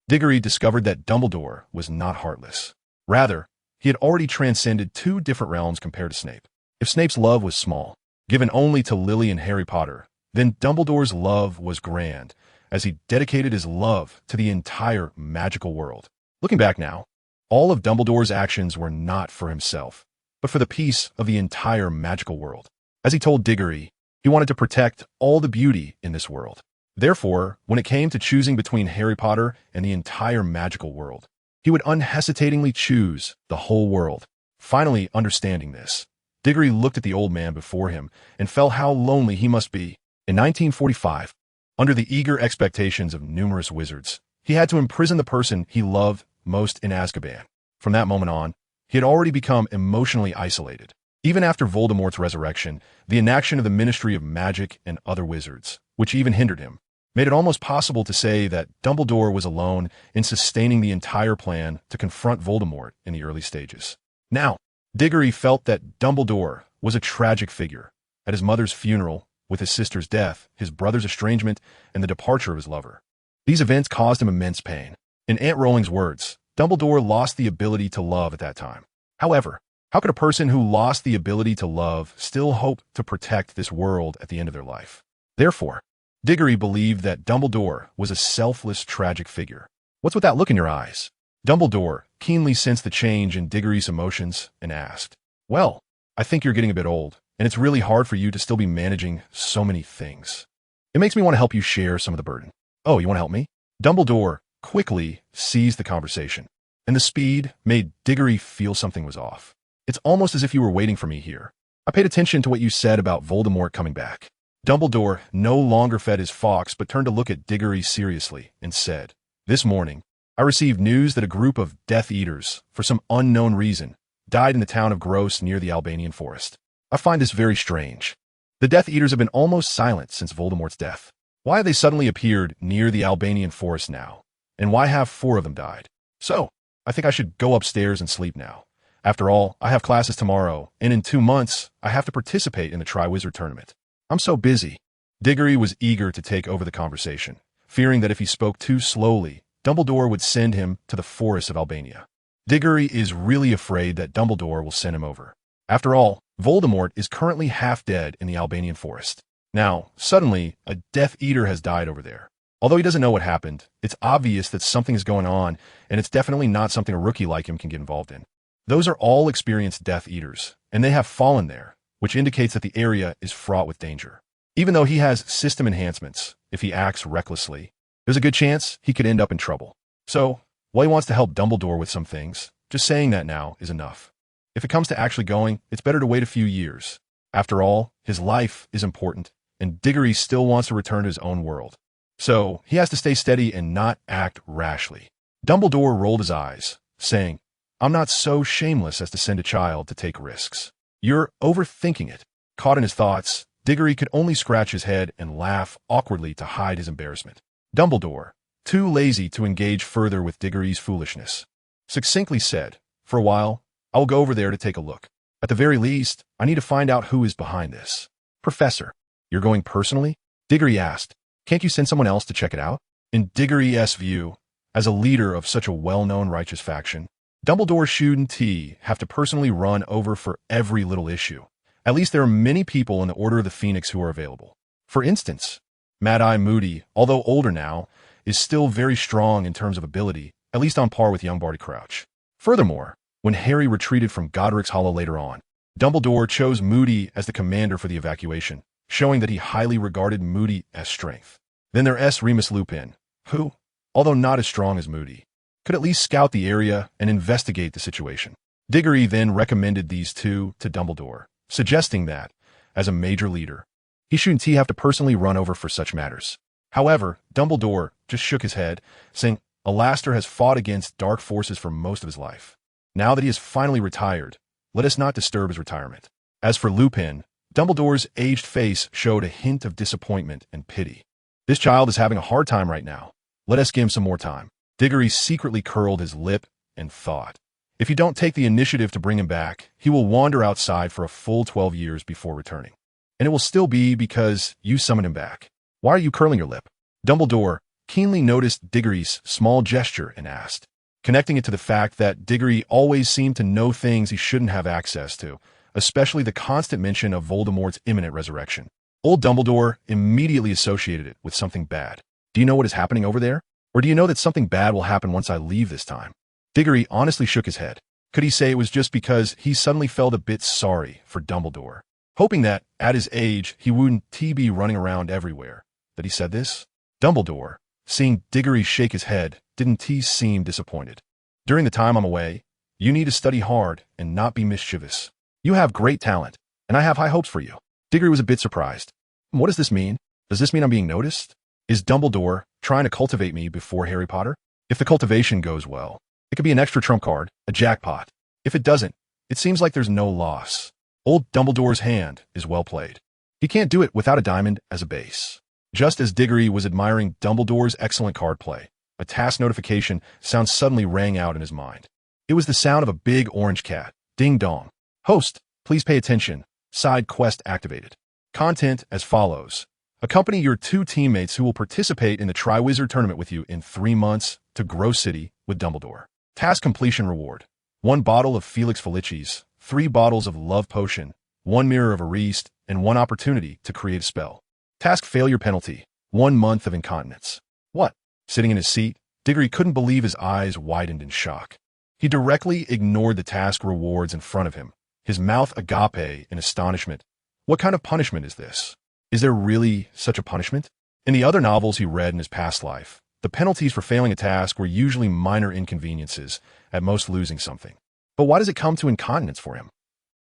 Diggory discovered that Dumbledore was not heartless. Rather, he had already transcended two different realms compared to Snape. If Snape's love was small, given only to Lily and Harry Potter, then Dumbledore's love was grand, as he dedicated his love to the entire magical world. Looking back now, all of Dumbledore's actions were not for himself, but for the peace of the entire magical world. As he told Diggory, he wanted to protect all the beauty in this world. Therefore, when it came to choosing between Harry Potter and the entire magical world, he would unhesitatingly choose the whole world. Finally understanding this, Diggory looked at the old man before him and felt how lonely he must be. In 1945, under the eager expectations of numerous wizards, he had to imprison the person he loved most in Azkaban. From that moment on, he had already become emotionally isolated. Even after Voldemort's resurrection, the inaction of the Ministry of Magic and other wizards, which even hindered him, made it almost possible to say that Dumbledore was alone in sustaining the entire plan to confront Voldemort in the early stages. Now, Diggory felt that Dumbledore was a tragic figure. At his mother's funeral, with his sister's death, his brother's estrangement, and the departure of his lover. These events caused him immense pain. In Aunt Rowling's words, Dumbledore lost the ability to love at that time. However, how could a person who lost the ability to love still hope to protect this world at the end of their life? Therefore, Diggory believed that Dumbledore was a selfless, tragic figure. What's with that look in your eyes? Dumbledore keenly sensed the change in Diggory's emotions and asked, "Well, I think you're getting a bit old, and it's really hard for you to still be managing so many things. It makes me want to help you share some of the burden." "Oh, you want to help me?" Dumbledore quickly seized the conversation, and the speed made Diggory feel something was off. "It's almost as if you were waiting for me here. I paid attention to what you said about Voldemort coming back." Dumbledore no longer fed his fox but turned to look at Diggory seriously and said, "This morning, I received news that a group of Death Eaters, for some unknown reason, died in the town of Gross near the Albanian forest. I find this very strange. The Death Eaters have been almost silent since Voldemort's death. Why have they suddenly appeared near the Albanian forest now? And why have 4 of them died? So, I think I should go upstairs and sleep now. After all, I have classes tomorrow, and in 2 months, I have to participate in the Triwizard Tournament. I'm so busy." Diggory was eager to take over the conversation, fearing that if he spoke too slowly, Dumbledore would send him to the forests of Albania. Diggory is really afraid that Dumbledore will send him over. After all, Voldemort is currently half dead in the Albanian forest. Now, suddenly, a Death Eater has died over there. Although he doesn't know what happened, it's obvious that something is going on, and it's definitely not something a rookie like him can get involved in. Those are all experienced Death Eaters, and they have fallen there, which indicates that the area is fraught with danger. Even though he has system enhancements, if he acts recklessly, there's a good chance he could end up in trouble. So, while he wants to help Dumbledore with some things, just saying that now is enough. If it comes to actually going, it's better to wait a few years. After all, his life is important, and Diggory still wants to return to his own world. So, he has to stay steady and not act rashly. Dumbledore rolled his eyes, saying, "I'm not so shameless as to send a child to take risks. You're overthinking it." Caught in his thoughts, Diggory could only scratch his head and laugh awkwardly to hide his embarrassment. Dumbledore, too lazy to engage further with Diggory's foolishness, succinctly said, "For a while, I will go over there to take a look. At the very least, I need to find out who is behind this." "Professor, you're going personally?" Diggory asked. "Can't you send someone else to check it out?" In Diggory's view, as a leader of such a well-known righteous faction, Dumbledore shouldn't have to personally run over for every little issue. At least there are many people in the Order of the Phoenix who are available. For instance, Mad-Eye Moody, although older now, is still very strong in terms of ability, at least on par with young Barty Crouch. Furthermore, when Harry retreated from Godric's Hollow later on, Dumbledore chose Moody as the commander for the evacuation, showing that he highly regarded Moody's strength. Then there's Remus Lupin, who, although not as strong as Moody, could at least scout the area and investigate the situation. Diggory then recommended these two to Dumbledore, suggesting that, as a major leader, he shouldn't have to personally run over for such matters. However, Dumbledore just shook his head, saying, "Alastor has fought against dark forces for most of his life. Now that he is finally retired, let us not disturb his retirement." As for Lupin, Dumbledore's aged face showed a hint of disappointment and pity. "This child is having a hard time right now. Let us give him some more time." Diggory secretly curled his lip and thought, if you don't take the initiative to bring him back, he will wander outside for a full 12 years before returning. And it will still be because you summoned him back. Why are you curling your lip? Dumbledore keenly noticed Diggory's small gesture and asked, connecting it to the fact that Diggory always seemed to know things he shouldn't have access to, especially the constant mention of Voldemort's imminent resurrection. Old Dumbledore immediately associated it with something bad. "Do you know what is happening over there? Or do you know that something bad will happen once I leave this time?" Diggory honestly shook his head. Could he say it was just because he suddenly felt a bit sorry for Dumbledore, hoping that, at his age, he wouldn't be running around everywhere, that he said this? Dumbledore, seeing Diggory shake his head, didn't seem disappointed. "During the time I'm away, you need to study hard and not be mischievous. You have great talent, and I have high hopes for you." Diggory was a bit surprised. "What does this mean? Does this mean I'm being noticed? Is Dumbledore trying to cultivate me before Harry Potter? If the cultivation goes well, it could be an extra trump card, a jackpot. If it doesn't, it seems like there's no loss. Old Dumbledore's hand is well played. He can't do it without a diamond as a base. Just as Diggory was admiring Dumbledore's excellent card play, a task notification sound suddenly rang out in his mind. It was the sound of a big orange cat. Ding dong. Host, please pay attention. Side quest activated. Content as follows. Accompany your 2 teammates who will participate in the Triwizard Tournament with you in 3 months to Grow City with Dumbledore. Task completion reward. 1 bottle of Felix Felicis, 3 bottles of Love Potion, 1 Mirror of Ariste, and 1 opportunity to create a spell. Task failure penalty. 1 month of incontinence. What? Sitting in his seat, Diggory couldn't believe his eyes widened in shock. He directly ignored the task rewards in front of him, his mouth agape in astonishment. What kind of punishment is this? Is there really such a punishment? In the other novels he read in his past life, the penalties for failing a task were usually minor inconveniences, at most losing something. But why does it come to incontinence for him?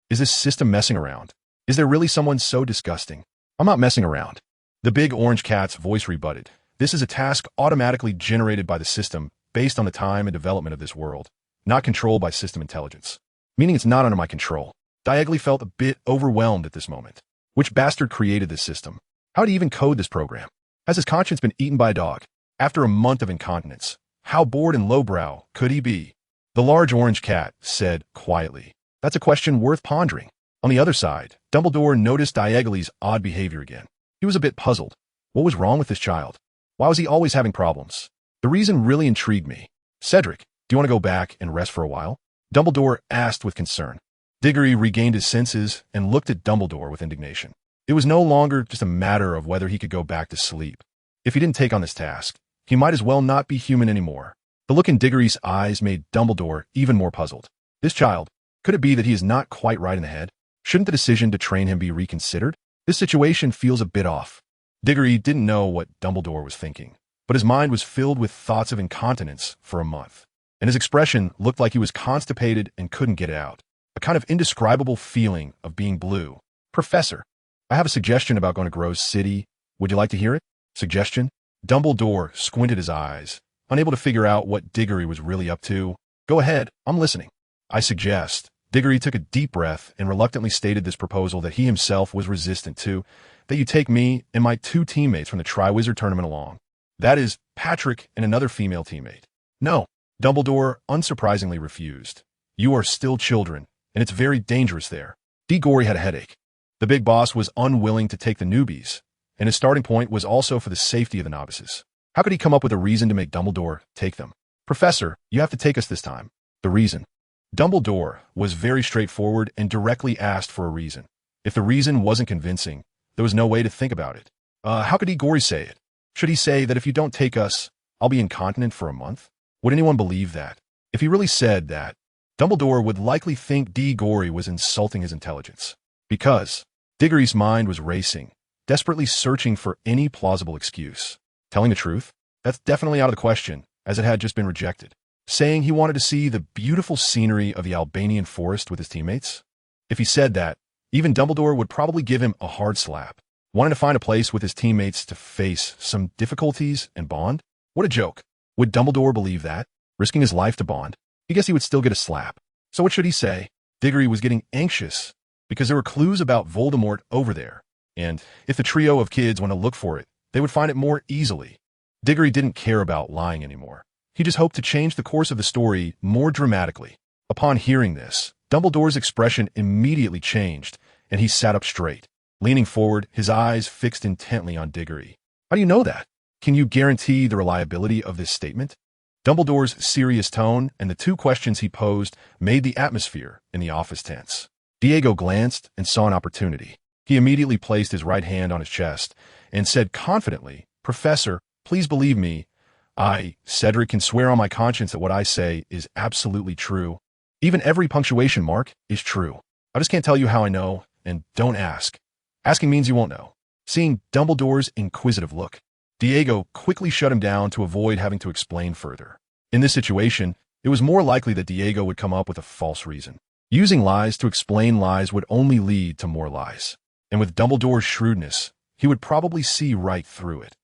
Is this system messing around? Is there really someone so disgusting? I'm not messing around. The big orange cat's voice rebutted. This is a task automatically generated by the system based on the time and development of this world, not controlled by system intelligence. Meaning it's not under my control. Diagonally felt a bit overwhelmed at this moment. Which bastard created this system? How did he even code this program? Has his conscience been eaten by a dog? After a month of incontinence, how bored and lowbrow could he be? The large orange cat said quietly. That's a question worth pondering. On the other side, Dumbledore noticed Diagonally's odd behavior again. He was a bit puzzled. What was wrong with this child? Why was he always having problems? The reason really intrigued me. Cedric, do you want to go back and rest for a while? Dumbledore asked with concern. Diggory regained his senses and looked at Dumbledore with indignation. It was no longer just a matter of whether he could go back to sleep. If he didn't take on this task, he might as well not be human anymore. The look in Diggory's eyes made Dumbledore even more puzzled. This child, could it be that he is not quite right in the head? Shouldn't the decision to train him be reconsidered? This situation feels a bit off. Diggory didn't know what Dumbledore was thinking, but his mind was filled with thoughts of incontinence for a month, and his expression looked like he was constipated and couldn't get it out. A kind of indescribable feeling of being blue. Professor, I have a suggestion about going to Grow City. Would you like to hear it? Suggestion? Dumbledore squinted his eyes, unable to figure out what Diggory was really up to. Go ahead, I'm listening. I suggest. Diggory took a deep breath and reluctantly stated this proposal that he himself was resistant to, that you take me and my 2 teammates from the Triwizard Tournament along. That is, Patrick and another female teammate. No, Dumbledore unsurprisingly refused. You are still children, and it's very dangerous there. Diggory had a headache. The big boss was unwilling to take the newbies, and his starting point was also for the safety of the novices. How could he come up with a reason to make Dumbledore take them? Professor, you have to take us this time. The reason. Dumbledore was very straightforward and directly asked for a reason. If the reason wasn't convincing, there was no way to think about it. How could Diggory say it? Should he say that if you don't take us, I'll be incontinent for a month? Would anyone believe that? If he really said that, Dumbledore would likely think Diggory was insulting his intelligence. Because Diggory's mind was racing, desperately searching for any plausible excuse. Telling the truth? That's definitely out of the question, as it had just been rejected. Saying he wanted to see the beautiful scenery of the Albanian forest with his teammates? If he said that, even Dumbledore would probably give him a hard slap. Wanting to find a place with his teammates to face some difficulties and bond? What a joke. Would Dumbledore believe that? Risking his life to bond? He guessed he would still get a slap. So what should he say? Diggory was getting anxious because there were clues about Voldemort over there, and if the trio of kids went to look for it, they would find it more easily. Diggory didn't care about lying anymore. He just hoped to change the course of the story more dramatically. Upon hearing this, Dumbledore's expression immediately changed, and he sat up straight. Leaning forward, his eyes fixed intently on Diggory. How do you know that? Can you guarantee the reliability of this statement? Dumbledore's serious tone and the 2 questions he posed made the atmosphere in the office tense. Diego glanced and saw an opportunity. He immediately placed his right hand on his chest and said confidently, Professor, please believe me. I, Cedric, can swear on my conscience that what I say is absolutely true. Even every punctuation mark is true. I just can't tell you how I know, and don't ask. Asking means you won't know. Seeing Dumbledore's inquisitive look, Diego quickly shut him down to avoid having to explain further. In this situation, it was more likely that Diego would come up with a false reason. Using lies to explain lies would only lead to more lies. And with Dumbledore's shrewdness, he would probably see right through it.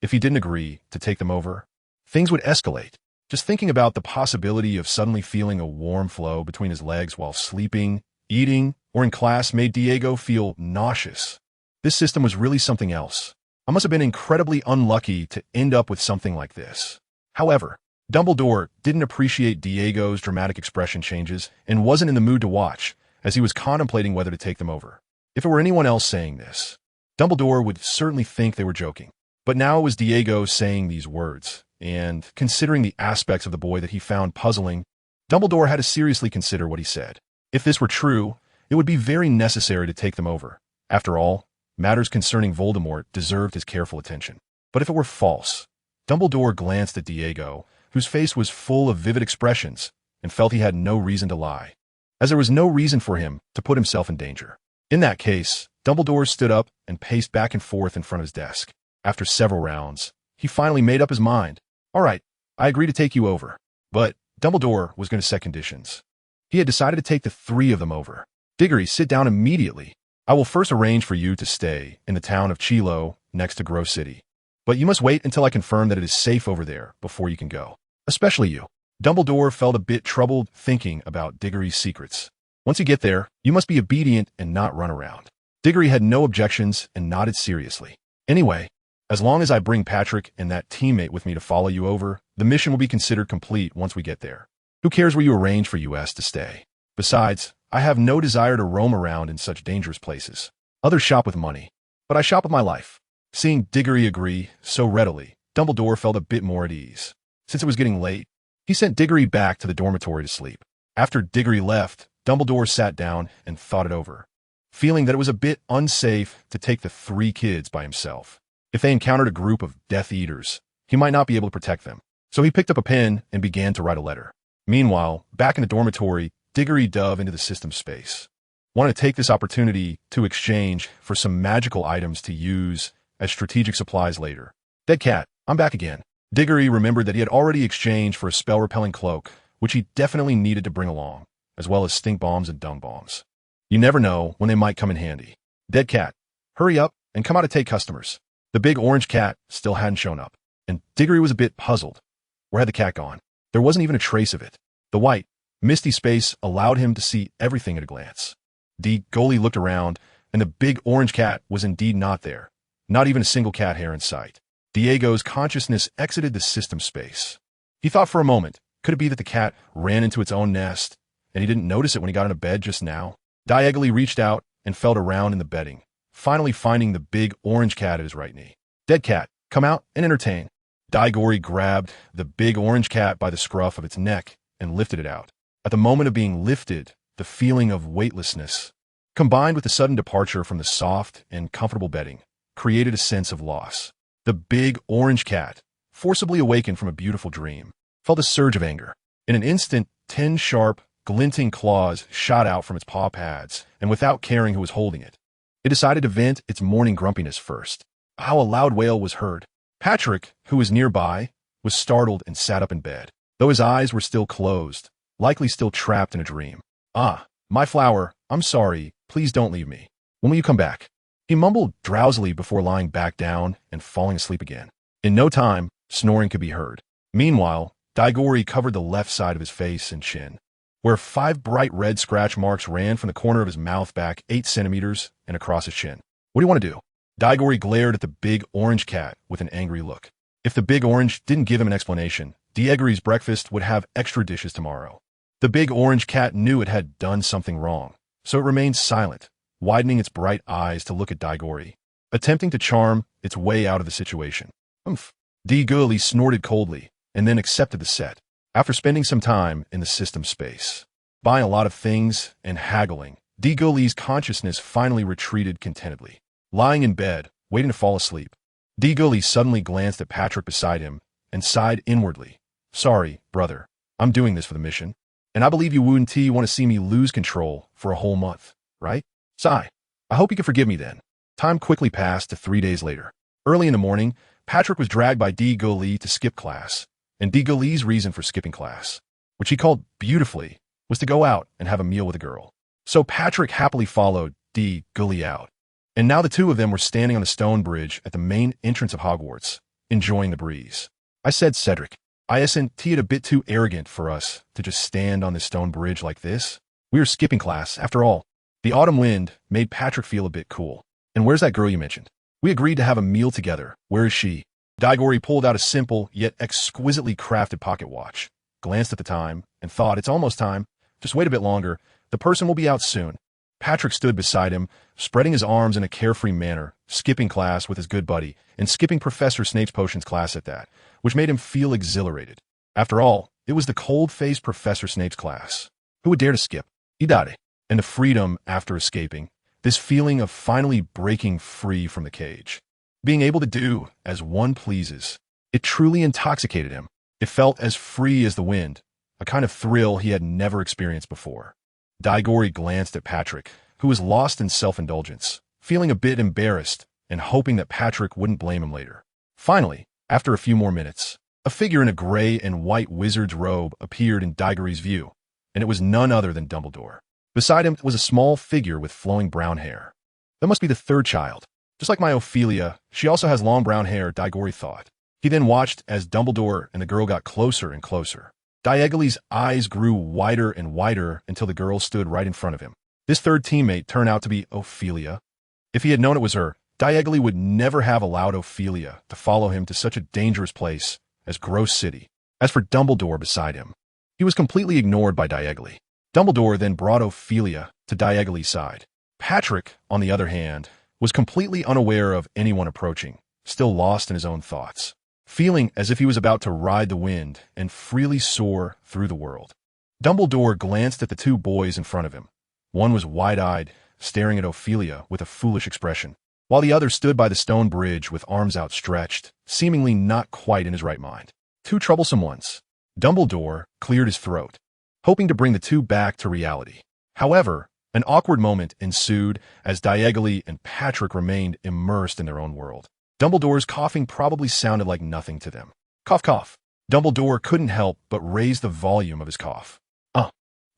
If he didn't agree to take them over, things would escalate. Just thinking about the possibility of suddenly feeling a warm flow between his legs while sleeping eating, or in class made Diego feel nauseous. This system was really something else. I must have been incredibly unlucky to end up with something like this. However, Dumbledore didn't appreciate Diego's dramatic expression changes and wasn't in the mood to watch, as he was contemplating whether to take them over. If it were anyone else saying this, Dumbledore would certainly think they were joking. But now it was Diego saying these words, and considering the aspects of the boy that he found puzzling, Dumbledore had to seriously consider what he said. If this were true, it would be very necessary to take them over. After all, matters concerning Voldemort deserved his careful attention. But if it were false, Dumbledore glanced at Diego, whose face was full of vivid expressions, and felt he had no reason to lie, as there was no reason for him to put himself in danger. In that case, Dumbledore stood up and paced back and forth in front of his desk. After several rounds, he finally made up his mind. All right, I agree to take you over. But Dumbledore was going to set conditions. He had decided to take the 3 of them over. Diggory, sit down immediately. I will first arrange for you to stay in the town of Chilo, next to Grove City. But you must wait until I confirm that it is safe over there before you can go. Especially you. Dumbledore felt a bit troubled thinking about Diggory's secrets. Once you get there, you must be obedient and not run around. Diggory had no objections and nodded seriously. Anyway, as long as I bring Patrick and that teammate with me to follow you over, the mission will be considered complete once we get there. Who cares where you arrange for us to stay? Besides, I have no desire to roam around in such dangerous places. Others shop with money, but I shop with my life. Seeing Diggory agree so readily, Dumbledore felt a bit more at ease. Since it was getting late, he sent Diggory back to the dormitory to sleep. After Diggory left, Dumbledore sat down and thought it over, feeling that it was a bit unsafe to take the 3 kids by himself. If they encountered a group of Death Eaters, he might not be able to protect them. So he picked up a pen and began to write a letter. Meanwhile, back in the dormitory, Diggory dove into the system space. Wanted to take this opportunity to exchange for some magical items to use as strategic supplies later. Dead cat, I'm back again. Diggory remembered that he had already exchanged for a spell-repelling cloak, which he definitely needed to bring along, as well as stink bombs and dung bombs. You never know when they might come in handy. Dead cat, hurry up and come out to take customers. The big orange cat still hadn't shown up, and Diggory was a bit puzzled. Where had the cat gone? There wasn't even a trace of it. The white, misty space allowed him to see everything at a glance. Diggory looked around, and the big orange cat was indeed not there. Not even a single cat hair in sight. Diego's consciousness exited the system space. He thought for a moment, could it be that the cat ran into its own nest, and he didn't notice it when he got into bed just now? Diagonally reached out and felt around in the bedding, finally finding the big orange cat at his right knee. Dead cat, come out and entertain. Diggory grabbed the big orange cat by the scruff of its neck and lifted it out. At the moment of being lifted, the feeling of weightlessness, combined with the sudden departure from the soft and comfortable bedding, created a sense of loss. The big orange cat, forcibly awakened from a beautiful dream, felt a surge of anger. In an instant, 10 sharp, glinting claws shot out from its paw pads, and without caring who was holding it, it decided to vent its morning grumpiness first. How a loud wail was heard. Patrick, who was nearby, was startled and sat up in bed, though his eyes were still closed, likely still trapped in a dream. Ah, my flower, I'm sorry, please don't leave me. When will you come back? He mumbled drowsily before lying back down and falling asleep again. In no time, snoring could be heard. Meanwhile, Diggory covered the left side of his face and chin, where 5 bright red scratch marks ran from the corner of his mouth back 8 centimeters and across his chin. What do you want to do? Diggory glared at the big orange cat with an angry look. If the big orange didn't give him an explanation, Diggory's breakfast would have extra dishes tomorrow. The big orange cat knew it had done something wrong, so it remained silent, widening its bright eyes to look at Diggory, attempting to charm its way out of the situation. Humph. Diggory snorted coldly, and then accepted the set. After spending some time in the system space, buying a lot of things and haggling, Diggory's consciousness finally retreated contentedly. Lying in bed, waiting to fall asleep, Diggory suddenly glanced at Patrick beside him and sighed inwardly. Sorry, brother, I'm doing this for the mission, and I believe you wouldn't want to see me lose control for a whole month, right? Sigh. I hope you can forgive me then. Time quickly passed to 3 days later. Early in the morning, Patrick was dragged by Diggory to skip class, and Diggory's reason for skipping class, which he called beautifully, was to go out and have a meal with a girl. So Patrick happily followed Diggory out, and now the two of them were standing on the stone bridge at the main entrance of Hogwarts, enjoying the breeze. I said, Cedric, isn't it a bit too arrogant for us to just stand on this stone bridge like this? We are skipping class, after all. The autumn wind made Patrick feel a bit cool. And where's that girl you mentioned? We agreed to have a meal together. Where is she? Diggory pulled out a simple, yet exquisitely crafted pocket watch, glanced at the time, and thought, it's almost time. Just wait a bit longer. The person will be out soon. Patrick stood beside him, spreading his arms in a carefree manner, skipping class with his good buddy, and skipping Professor Snape's potions class at that, which made him feel exhilarated. After all, it was the cold-faced Professor Snape's class. Who would dare to skip? Idade. And the freedom after escaping, this feeling of finally breaking free from the cage. Being able to do as one pleases. It truly intoxicated him. It felt as free as the wind, a kind of thrill he had never experienced before. Diggory glanced at Patrick, who was lost in self-indulgence, feeling a bit embarrassed and hoping that Patrick wouldn't blame him later. Finally, after a few more minutes, a figure in a gray and white wizard's robe appeared in Diggory's view, and it was none other than Dumbledore. Beside him was a small figure with flowing brown hair. That must be the third child. Just like my Ophelia, she also has long brown hair, Diggory thought. He then watched as Dumbledore and the girl got closer and closer. Diagonally's eyes grew wider and wider until the girl stood right in front of him. This third teammate turned out to be Ophelia. If he had known it was her, Diagonally would never have allowed Ophelia to follow him to such a dangerous place as Gross City. As for Dumbledore beside him, he was completely ignored by Diagonally. Dumbledore then brought Ophelia to Diagonally's side. Patrick, on the other hand, was completely unaware of anyone approaching, still lost in his own thoughts, feeling as if he was about to ride the wind and freely soar through the world. Dumbledore glanced at the two boys in front of him. One was wide-eyed, staring at Ophelia with a foolish expression, while the other stood by the stone bridge with arms outstretched, seemingly not quite in his right mind. Two troublesome ones. Dumbledore cleared his throat, hoping to bring the two back to reality. However, an awkward moment ensued as Diagonally and Patrick remained immersed in their own world. Dumbledore's coughing probably sounded like nothing to them. Cough, cough. Dumbledore couldn't help but raise the volume of his cough.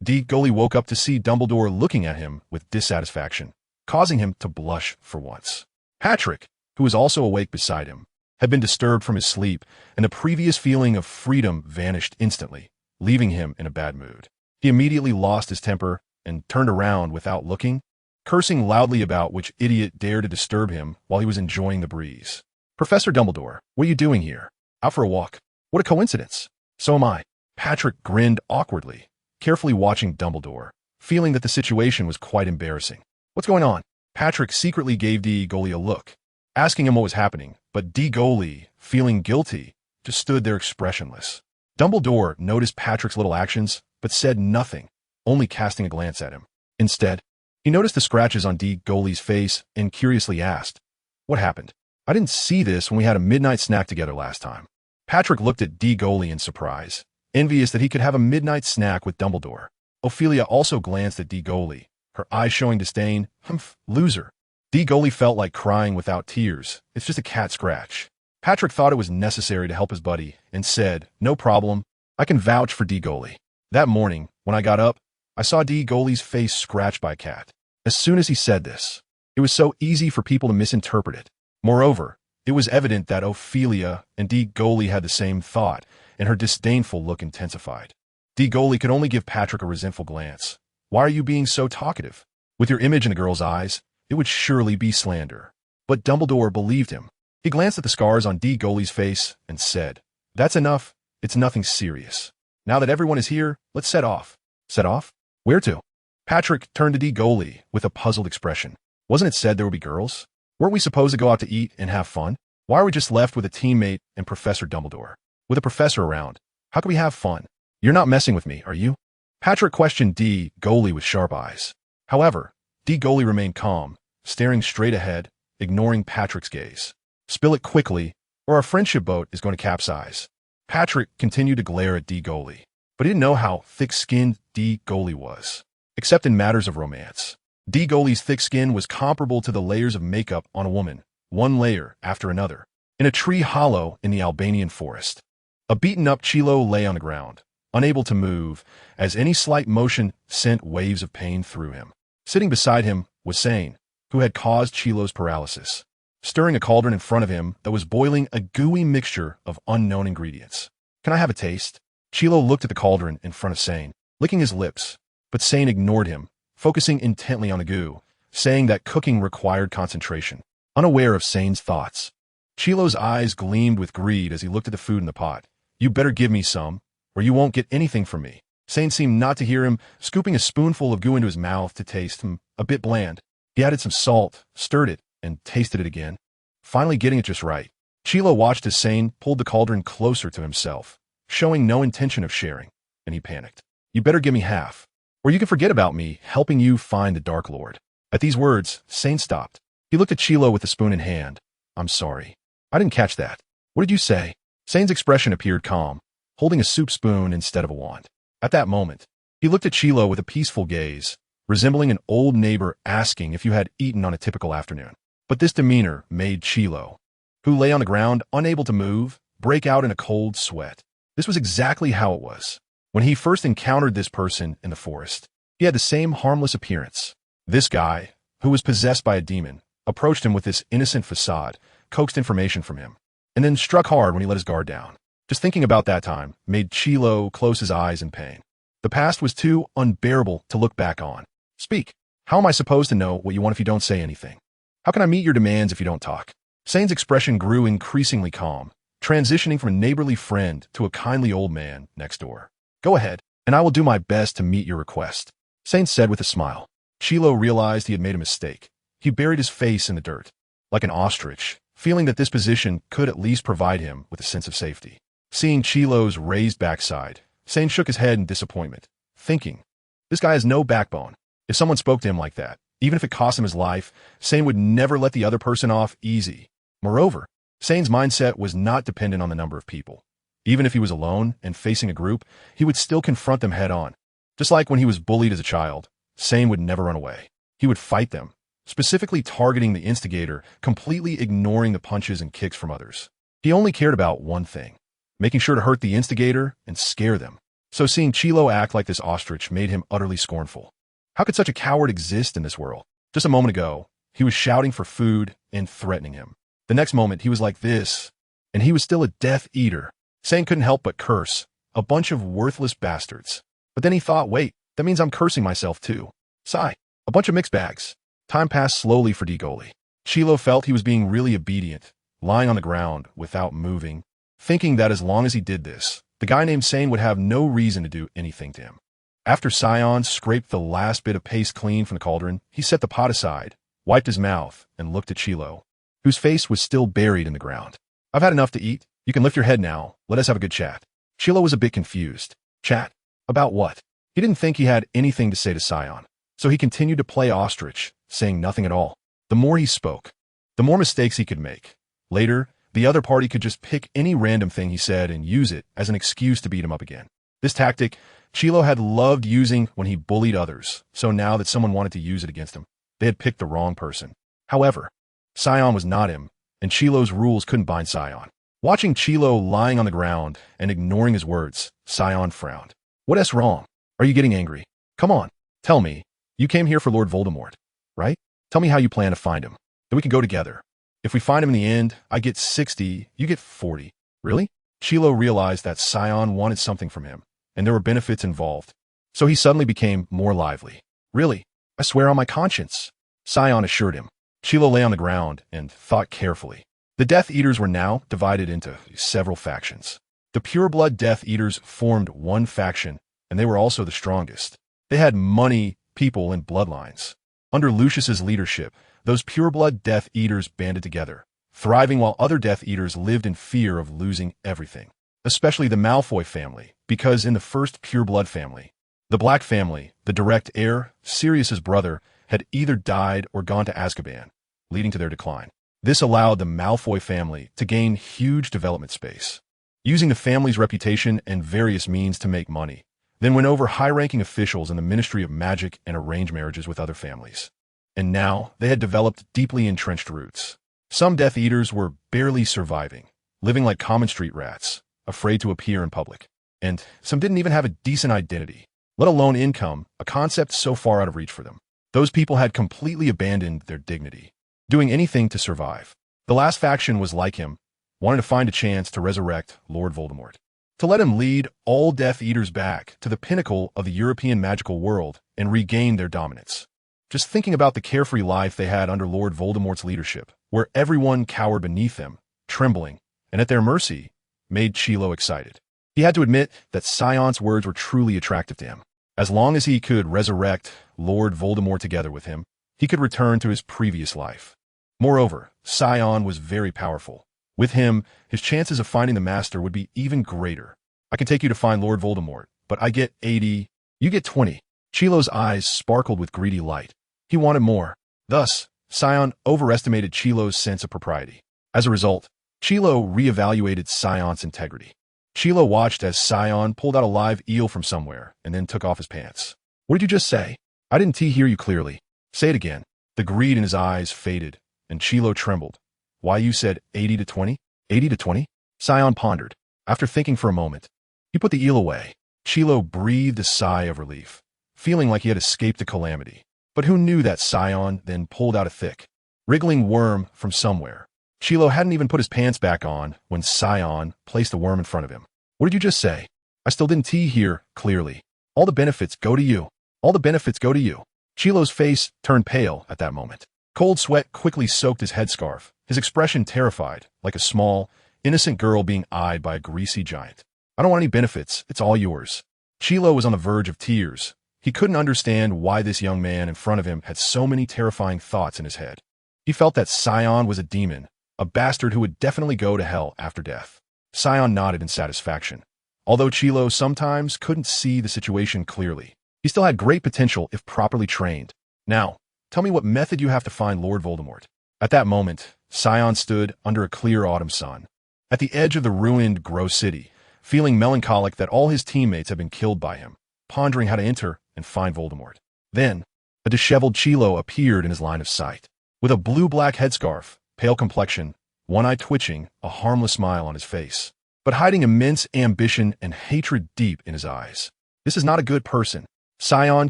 Diggory woke up to see Dumbledore looking at him with dissatisfaction, causing him to blush for once. Patrick, who was also awake beside him, had been disturbed from his sleep, and the previous feeling of freedom vanished instantly, leaving him in a bad mood. He immediately lost his temper and turned around without looking, cursing loudly about which idiot dared to disturb him while he was enjoying the breeze. Professor Dumbledore, what are you doing here? Out for a walk? What a coincidence. So am I. Patrick grinned awkwardly, carefully watching Dumbledore, feeling that the situation was quite embarrassing. What's going on? Patrick secretly gave Diggory a look, asking him what was happening, but Diggory, feeling guilty, just stood there expressionless. Dumbledore noticed Patrick's little actions, but said nothing, only casting a glance at him. Instead, he noticed the scratches on Diggory's face and curiously asked, "What happened? I didn't see this when we had a midnight snack together last time." Patrick looked at Diggory in surprise, envious that he could have a midnight snack with Dumbledore. Ophelia also glanced at Diggory, her eyes showing disdain. Humph, loser. Diggory felt like crying without tears. It's just a cat scratch. Patrick thought it was necessary to help his buddy and said, "No problem. I can vouch for Diggory. That morning, when I got up, I saw Diggory's face scratched by a cat." As soon as he said this, it was so easy for people to misinterpret it. Moreover, it was evident that Ophelia and Diggory had the same thought, and her disdainful look intensified. Diggory could only give Patrick a resentful glance. Why are you being so talkative? With your image in a girl's eyes, it would surely be slander. But Dumbledore believed him. He glanced at the scars on Diggory's face and said, "That's enough. It's nothing serious. Now that everyone is here, let's set off." Set off? Where to? Patrick turned to Diggory with a puzzled expression. Wasn't it said there would be girls? Weren't we supposed to go out to eat and have fun? Why are we just left with a teammate and Professor Dumbledore? With a professor around, how can we have fun? You're not messing with me, are you? Patrick questioned Diggory with sharp eyes. However, Diggory remained calm, staring straight ahead, ignoring Patrick's gaze. Spill it quickly, or our friendship boat is going to capsize. Patrick continued to glare at Diggory, but he didn't know how thick-skinned Diggory was, except in matters of romance. Diggory's thick skin was comparable to the layers of makeup on a woman, one layer after another, in a tree hollow in the Albanian forest. A beaten-up Chilo lay on the ground, unable to move, as any slight motion sent waves of pain through him. Sitting beside him was Sane, who had caused Chilo's paralysis, stirring a cauldron in front of him that was boiling a gooey mixture of unknown ingredients. "Can I have a taste?" Chilo looked at the cauldron in front of Sane, licking his lips, but Sane ignored him, focusing intently on the goo, saying that cooking required concentration. Unaware of Sane's thoughts, Chilo's eyes gleamed with greed as he looked at the food in the pot. "You better give me some, or you won't get anything from me." Sane seemed not to hear him, scooping a spoonful of goo into his mouth to taste, a bit bland. He added some salt, stirred it, and tasted it again, finally getting it just right. Chilo watched as Sane pulled the cauldron closer to himself, showing no intention of sharing, and he panicked. "You better give me half, or you can forget about me helping you find the Dark Lord." At these words, Sane stopped. He looked at Chilo with the spoon in hand. "I'm sorry. I didn't catch that. What did you say?" Sane's expression appeared calm, holding a soup spoon instead of a wand. At that moment, he looked at Chilo with a peaceful gaze, resembling an old neighbor asking if you had eaten on a typical afternoon. But this demeanor made Chilo, who lay on the ground unable to move, break out in a cold sweat. This was exactly how it was when he first encountered this person in the forest. He had the same harmless appearance. This guy, who was possessed by a demon, approached him with this innocent facade, coaxed information from him, and then struck hard when he let his guard down. Just thinking about that time made Chilo close his eyes in pain. The past was too unbearable to look back on. "Speak. How am I supposed to know what you want if you don't say anything? How can I meet your demands if you don't talk?" Sane's expression grew increasingly calm, transitioning from a neighborly friend to a kindly old man next door. "Go ahead, and I will do my best to meet your request," Sane said with a smile. Chilo realized he had made a mistake. He buried his face in the dirt, like an ostrich, feeling that this position could at least provide him with a sense of safety. Seeing Chilo's raised backside, Sane shook his head in disappointment, thinking, this guy has no backbone. If someone spoke to him like that, even if it cost him his life, Sane would never let the other person off easy. Moreover, Sane's mindset was not dependent on the number of people. Even if he was alone and facing a group, he would still confront them head-on. Just like when he was bullied as a child, Sane would never run away. He would fight them, specifically targeting the instigator, completely ignoring the punches and kicks from others. He only cared about one thing, making sure to hurt the instigator and scare them. So seeing Chilo act like this ostrich made him utterly scornful. How could such a coward exist in this world? Just a moment ago, he was shouting for food and threatening him. The next moment, he was like this, and he was still a Death Eater. Sane couldn't help but curse, a bunch of worthless bastards. But then he thought, wait, that means I'm cursing myself too. Sigh, a bunch of mixed bags. Time passed slowly for Digoli. Chilo felt he was being really obedient, lying on the ground without moving, thinking that as long as he did this, the guy named Sane would have no reason to do anything to him. After Sion scraped the last bit of paste clean from the cauldron, he set the pot aside, wiped his mouth, and looked at Chilo, whose face was still buried in the ground. I've had enough to eat. You can lift your head now. Let us have a good chat. Chilo was a bit confused. Chat? About what? He didn't think he had anything to say to Sion, so he continued to play ostrich, saying nothing at all. The more he spoke, the more mistakes he could make. Later, the other party could just pick any random thing he said and use it as an excuse to beat him up again. This tactic, Chilo had loved using when he bullied others, so now that someone wanted to use it against him, they had picked the wrong person. However, Sion was not him, and Chilo's rules couldn't bind Sion. Watching Chilo lying on the ground and ignoring his words, Sion frowned. What's wrong? Are you getting angry? Come on, tell me. You came here for Lord Voldemort, right? Tell me how you plan to find him. Then we can go together. If we find him in the end, I get 60, you get 40. Really? Chilo realized that Sion wanted something from him, and there were benefits involved. So he suddenly became more lively. Really? I swear on my conscience. Sion assured him. Chilo lay on the ground and thought carefully. The Death Eaters were now divided into several factions. The pureblood Death Eaters formed one faction, and they were also the strongest. They had money, people, and bloodlines. Under Lucius's leadership, those pureblood Death Eaters banded together, thriving while other Death Eaters lived in fear of losing everything. Especially the Malfoy family, because in the first pureblood family, the Black family, the direct heir, Sirius's brother, had either died or gone to Azkaban, leading to their decline. This allowed the Malfoy family to gain huge development space, using the family's reputation and various means to make money, then went over high-ranking officials in the Ministry of Magic and arranged marriages with other families. And now they had developed deeply entrenched roots. Some Death Eaters were barely surviving, living like common street rats, afraid to appear in public. And some didn't even have a decent identity, let alone income, a concept so far out of reach for them. Those people had completely abandoned their dignity, doing anything to survive. The last faction was like him, wanting to find a chance to resurrect Lord Voldemort. to let him lead all Death Eaters back to the pinnacle of the European magical world and regain their dominance. Just thinking about the carefree life they had under Lord Voldemort's leadership, where everyone cowered beneath them, trembling, and at their mercy, made Chilo excited. He had to admit that Sion's words were truly attractive to him. As long as he could resurrect Lord Voldemort together with him, he could return to his previous life. Moreover, Sion was very powerful. With him, his chances of finding the Master would be even greater. I can take you to find Lord Voldemort, but I get 80, you get 20. Chilo's eyes sparkled with greedy light. He wanted more. Thus, Sion overestimated Chilo's sense of propriety. As a result, Chilo reevaluated Sion's integrity. Chilo watched as Sion pulled out a live eel from somewhere and then took off his pants. What did you just say? I didn't hear you clearly. Say it again. The greed in his eyes faded, and Chilo trembled. Why, you said 80 to 20? 80 to 20? Sion pondered. After thinking for a moment, he put the eel away. Chilo breathed a sigh of relief, feeling like he had escaped a calamity. But who knew that Sion then pulled out a thick, wriggling worm from somewhere. Chilo hadn't even put his pants back on when Sion placed the worm in front of him. What did you just say? I still didn't hear clearly. All the benefits go to you. All the benefits go to you. Chilo's face turned pale at that moment. Cold sweat quickly soaked his headscarf, his expression terrified, like a small, innocent girl being eyed by a greasy giant. I don't want any benefits. It's all yours. Chilo was on the verge of tears. He couldn't understand why this young man in front of him had so many terrifying thoughts in his head. He felt that Sion was a demon, a bastard who would definitely go to hell after death. Sion nodded in satisfaction. Although Chilo sometimes couldn't see the situation clearly, he still had great potential if properly trained. Now, tell me what method you have to find Lord Voldemort. At that moment, Sion stood under a clear autumn sun, at the edge of the ruined Grow City, feeling melancholic that all his teammates had been killed by him, pondering how to enter and find Voldemort. Then, a disheveled Chilo appeared in his line of sight. With a blue-black headscarf, pale complexion, one eye twitching, a harmless smile on his face, but hiding immense ambition and hatred deep in his eyes. This is not a good person. Sion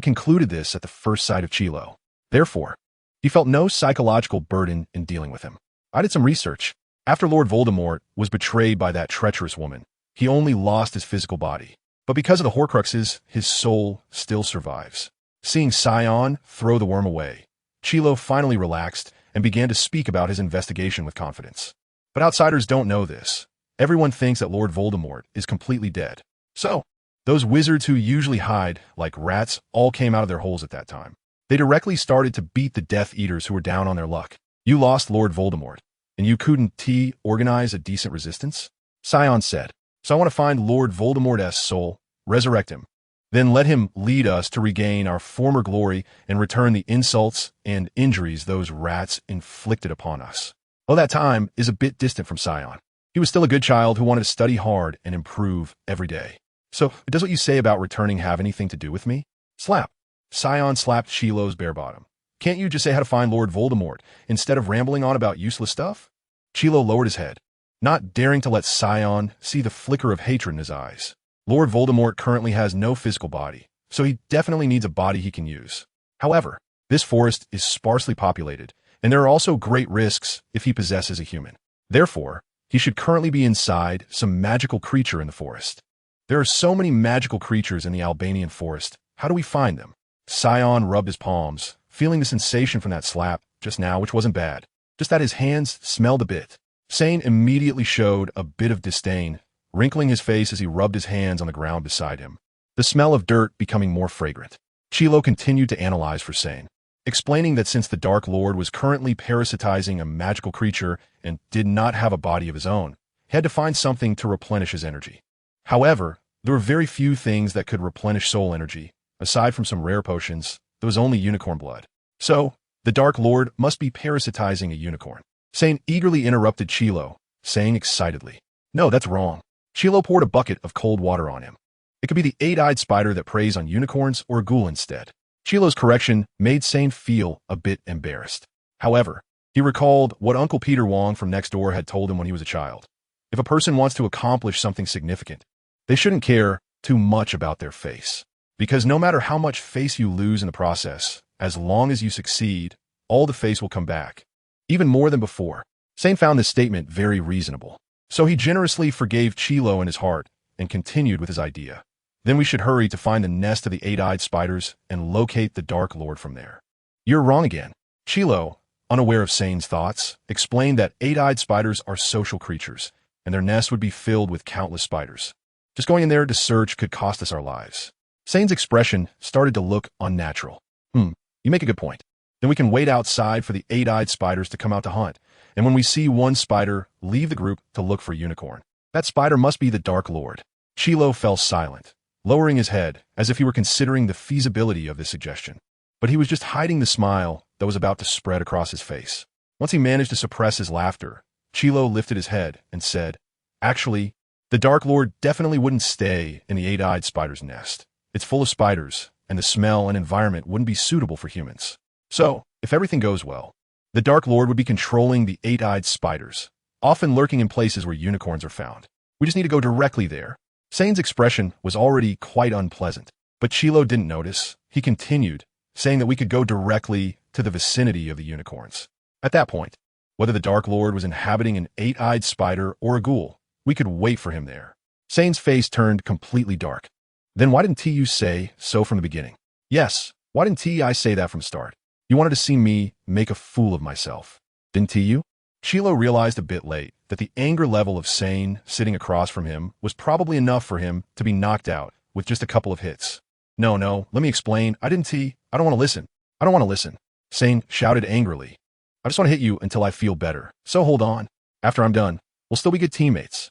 concluded this at the first sight of Chilo. Therefore, he felt no psychological burden in dealing with him. I did some research. After Lord Voldemort was betrayed by that treacherous woman, he only lost his physical body. But because of the Horcruxes, his soul still survives. Seeing Sion throw the worm away, Chilo finally relaxed and began to speak about his investigation with confidence. But outsiders don't know this. Everyone thinks that Lord Voldemort is completely dead. So, those wizards who usually hide like rats all came out of their holes at that time. They directly started to beat the Death Eaters who were down on their luck. You lost Lord Voldemort, and you couldn't organize a decent resistance? Sion said. So I want to find Lord Voldemort's soul, resurrect him, then let him lead us to regain our former glory and return the insults and injuries those rats inflicted upon us. Well, that time is a bit distant from Sion. He was still a good child who wanted to study hard and improve every day. So, does what you say about returning have anything to do with me? Slap. Sion slapped Chilo's bare bottom. Can't you just say how to find Lord Voldemort instead of rambling on about useless stuff? Chilo lowered his head, not daring to let Sion see the flicker of hatred in his eyes. Lord Voldemort currently has no physical body, so he definitely needs a body he can use. However, this forest is sparsely populated, and there are also great risks if he possesses a human. Therefore, he should currently be inside some magical creature in the forest. There are so many magical creatures in the Albanian forest. How do we find them? Sion rubbed his palms, feeling the sensation from that slap just now, which wasn't bad. Just that his hands smelled a bit. Sane immediately showed a bit of disdain, wrinkling his face as he rubbed his hands on the ground beside him, the smell of dirt becoming more fragrant. Chilo continued to analyze for Sane, explaining that since the Dark Lord was currently parasitizing a magical creature and did not have a body of his own, he had to find something to replenish his energy. However, there were very few things that could replenish soul energy. Aside from some rare potions, there was only unicorn blood. So, the Dark Lord must be parasitizing a unicorn. Sane eagerly interrupted Chilo, saying excitedly, "No, that's wrong." Chilo poured a bucket of cold water on him. It could be the eight-eyed spider that preys on unicorns or a ghoul instead. Chilo's correction made Sane feel a bit embarrassed. However, he recalled what Uncle Peter Wong from next door had told him when he was a child. If a person wants to accomplish something significant, they shouldn't care too much about their face. Because no matter how much face you lose in the process, as long as you succeed, all the face will come back, even more than before. Sane found this statement very reasonable. So he generously forgave Chilo in his heart and continued with his idea. Then we should hurry to find the nest of the eight-eyed spiders and locate the Dark Lord from there. You're wrong again. Chilo, unaware of Sane's thoughts, explained that eight-eyed spiders are social creatures, and their nest would be filled with countless spiders. Just going in there to search could cost us our lives. Sane's expression started to look unnatural. You make a good point. Then we can wait outside for the eight-eyed spiders to come out to hunt, and when we see one spider, leave the group to look for unicorn. That spider must be the Dark Lord. Chilo fell silent, lowering his head as if he were considering the feasibility of this suggestion. But he was just hiding the smile that was about to spread across his face. Once he managed to suppress his laughter, Chilo lifted his head and said, "Actually, the Dark Lord definitely wouldn't stay in the eight-eyed spider's nest. It's full of spiders, and the smell and environment wouldn't be suitable for humans. So, if everything goes well, the Dark Lord would be controlling the eight-eyed spiders, often lurking in places where unicorns are found. We just need to go directly there." Sane's expression was already quite unpleasant, but Chilo didn't notice. He continued, saying that we could go directly to the vicinity of the unicorns. At that point, whether the Dark Lord was inhabiting an eight-eyed spider or a ghoul, we could wait for him there. Sane's face turned completely dark. Then why didn't you say so from the beginning? Yes, why didn't I say that from the start? You wanted to see me make a fool of myself, didn't you? Chilo realized a bit late that the anger level of Sane sitting across from him was probably enough for him to be knocked out with just a couple of hits. No, let me explain. I don't want to listen. I don't want to listen. Sane shouted angrily. I just want to hit you until I feel better. So hold on. After I'm done, we'll still be good teammates.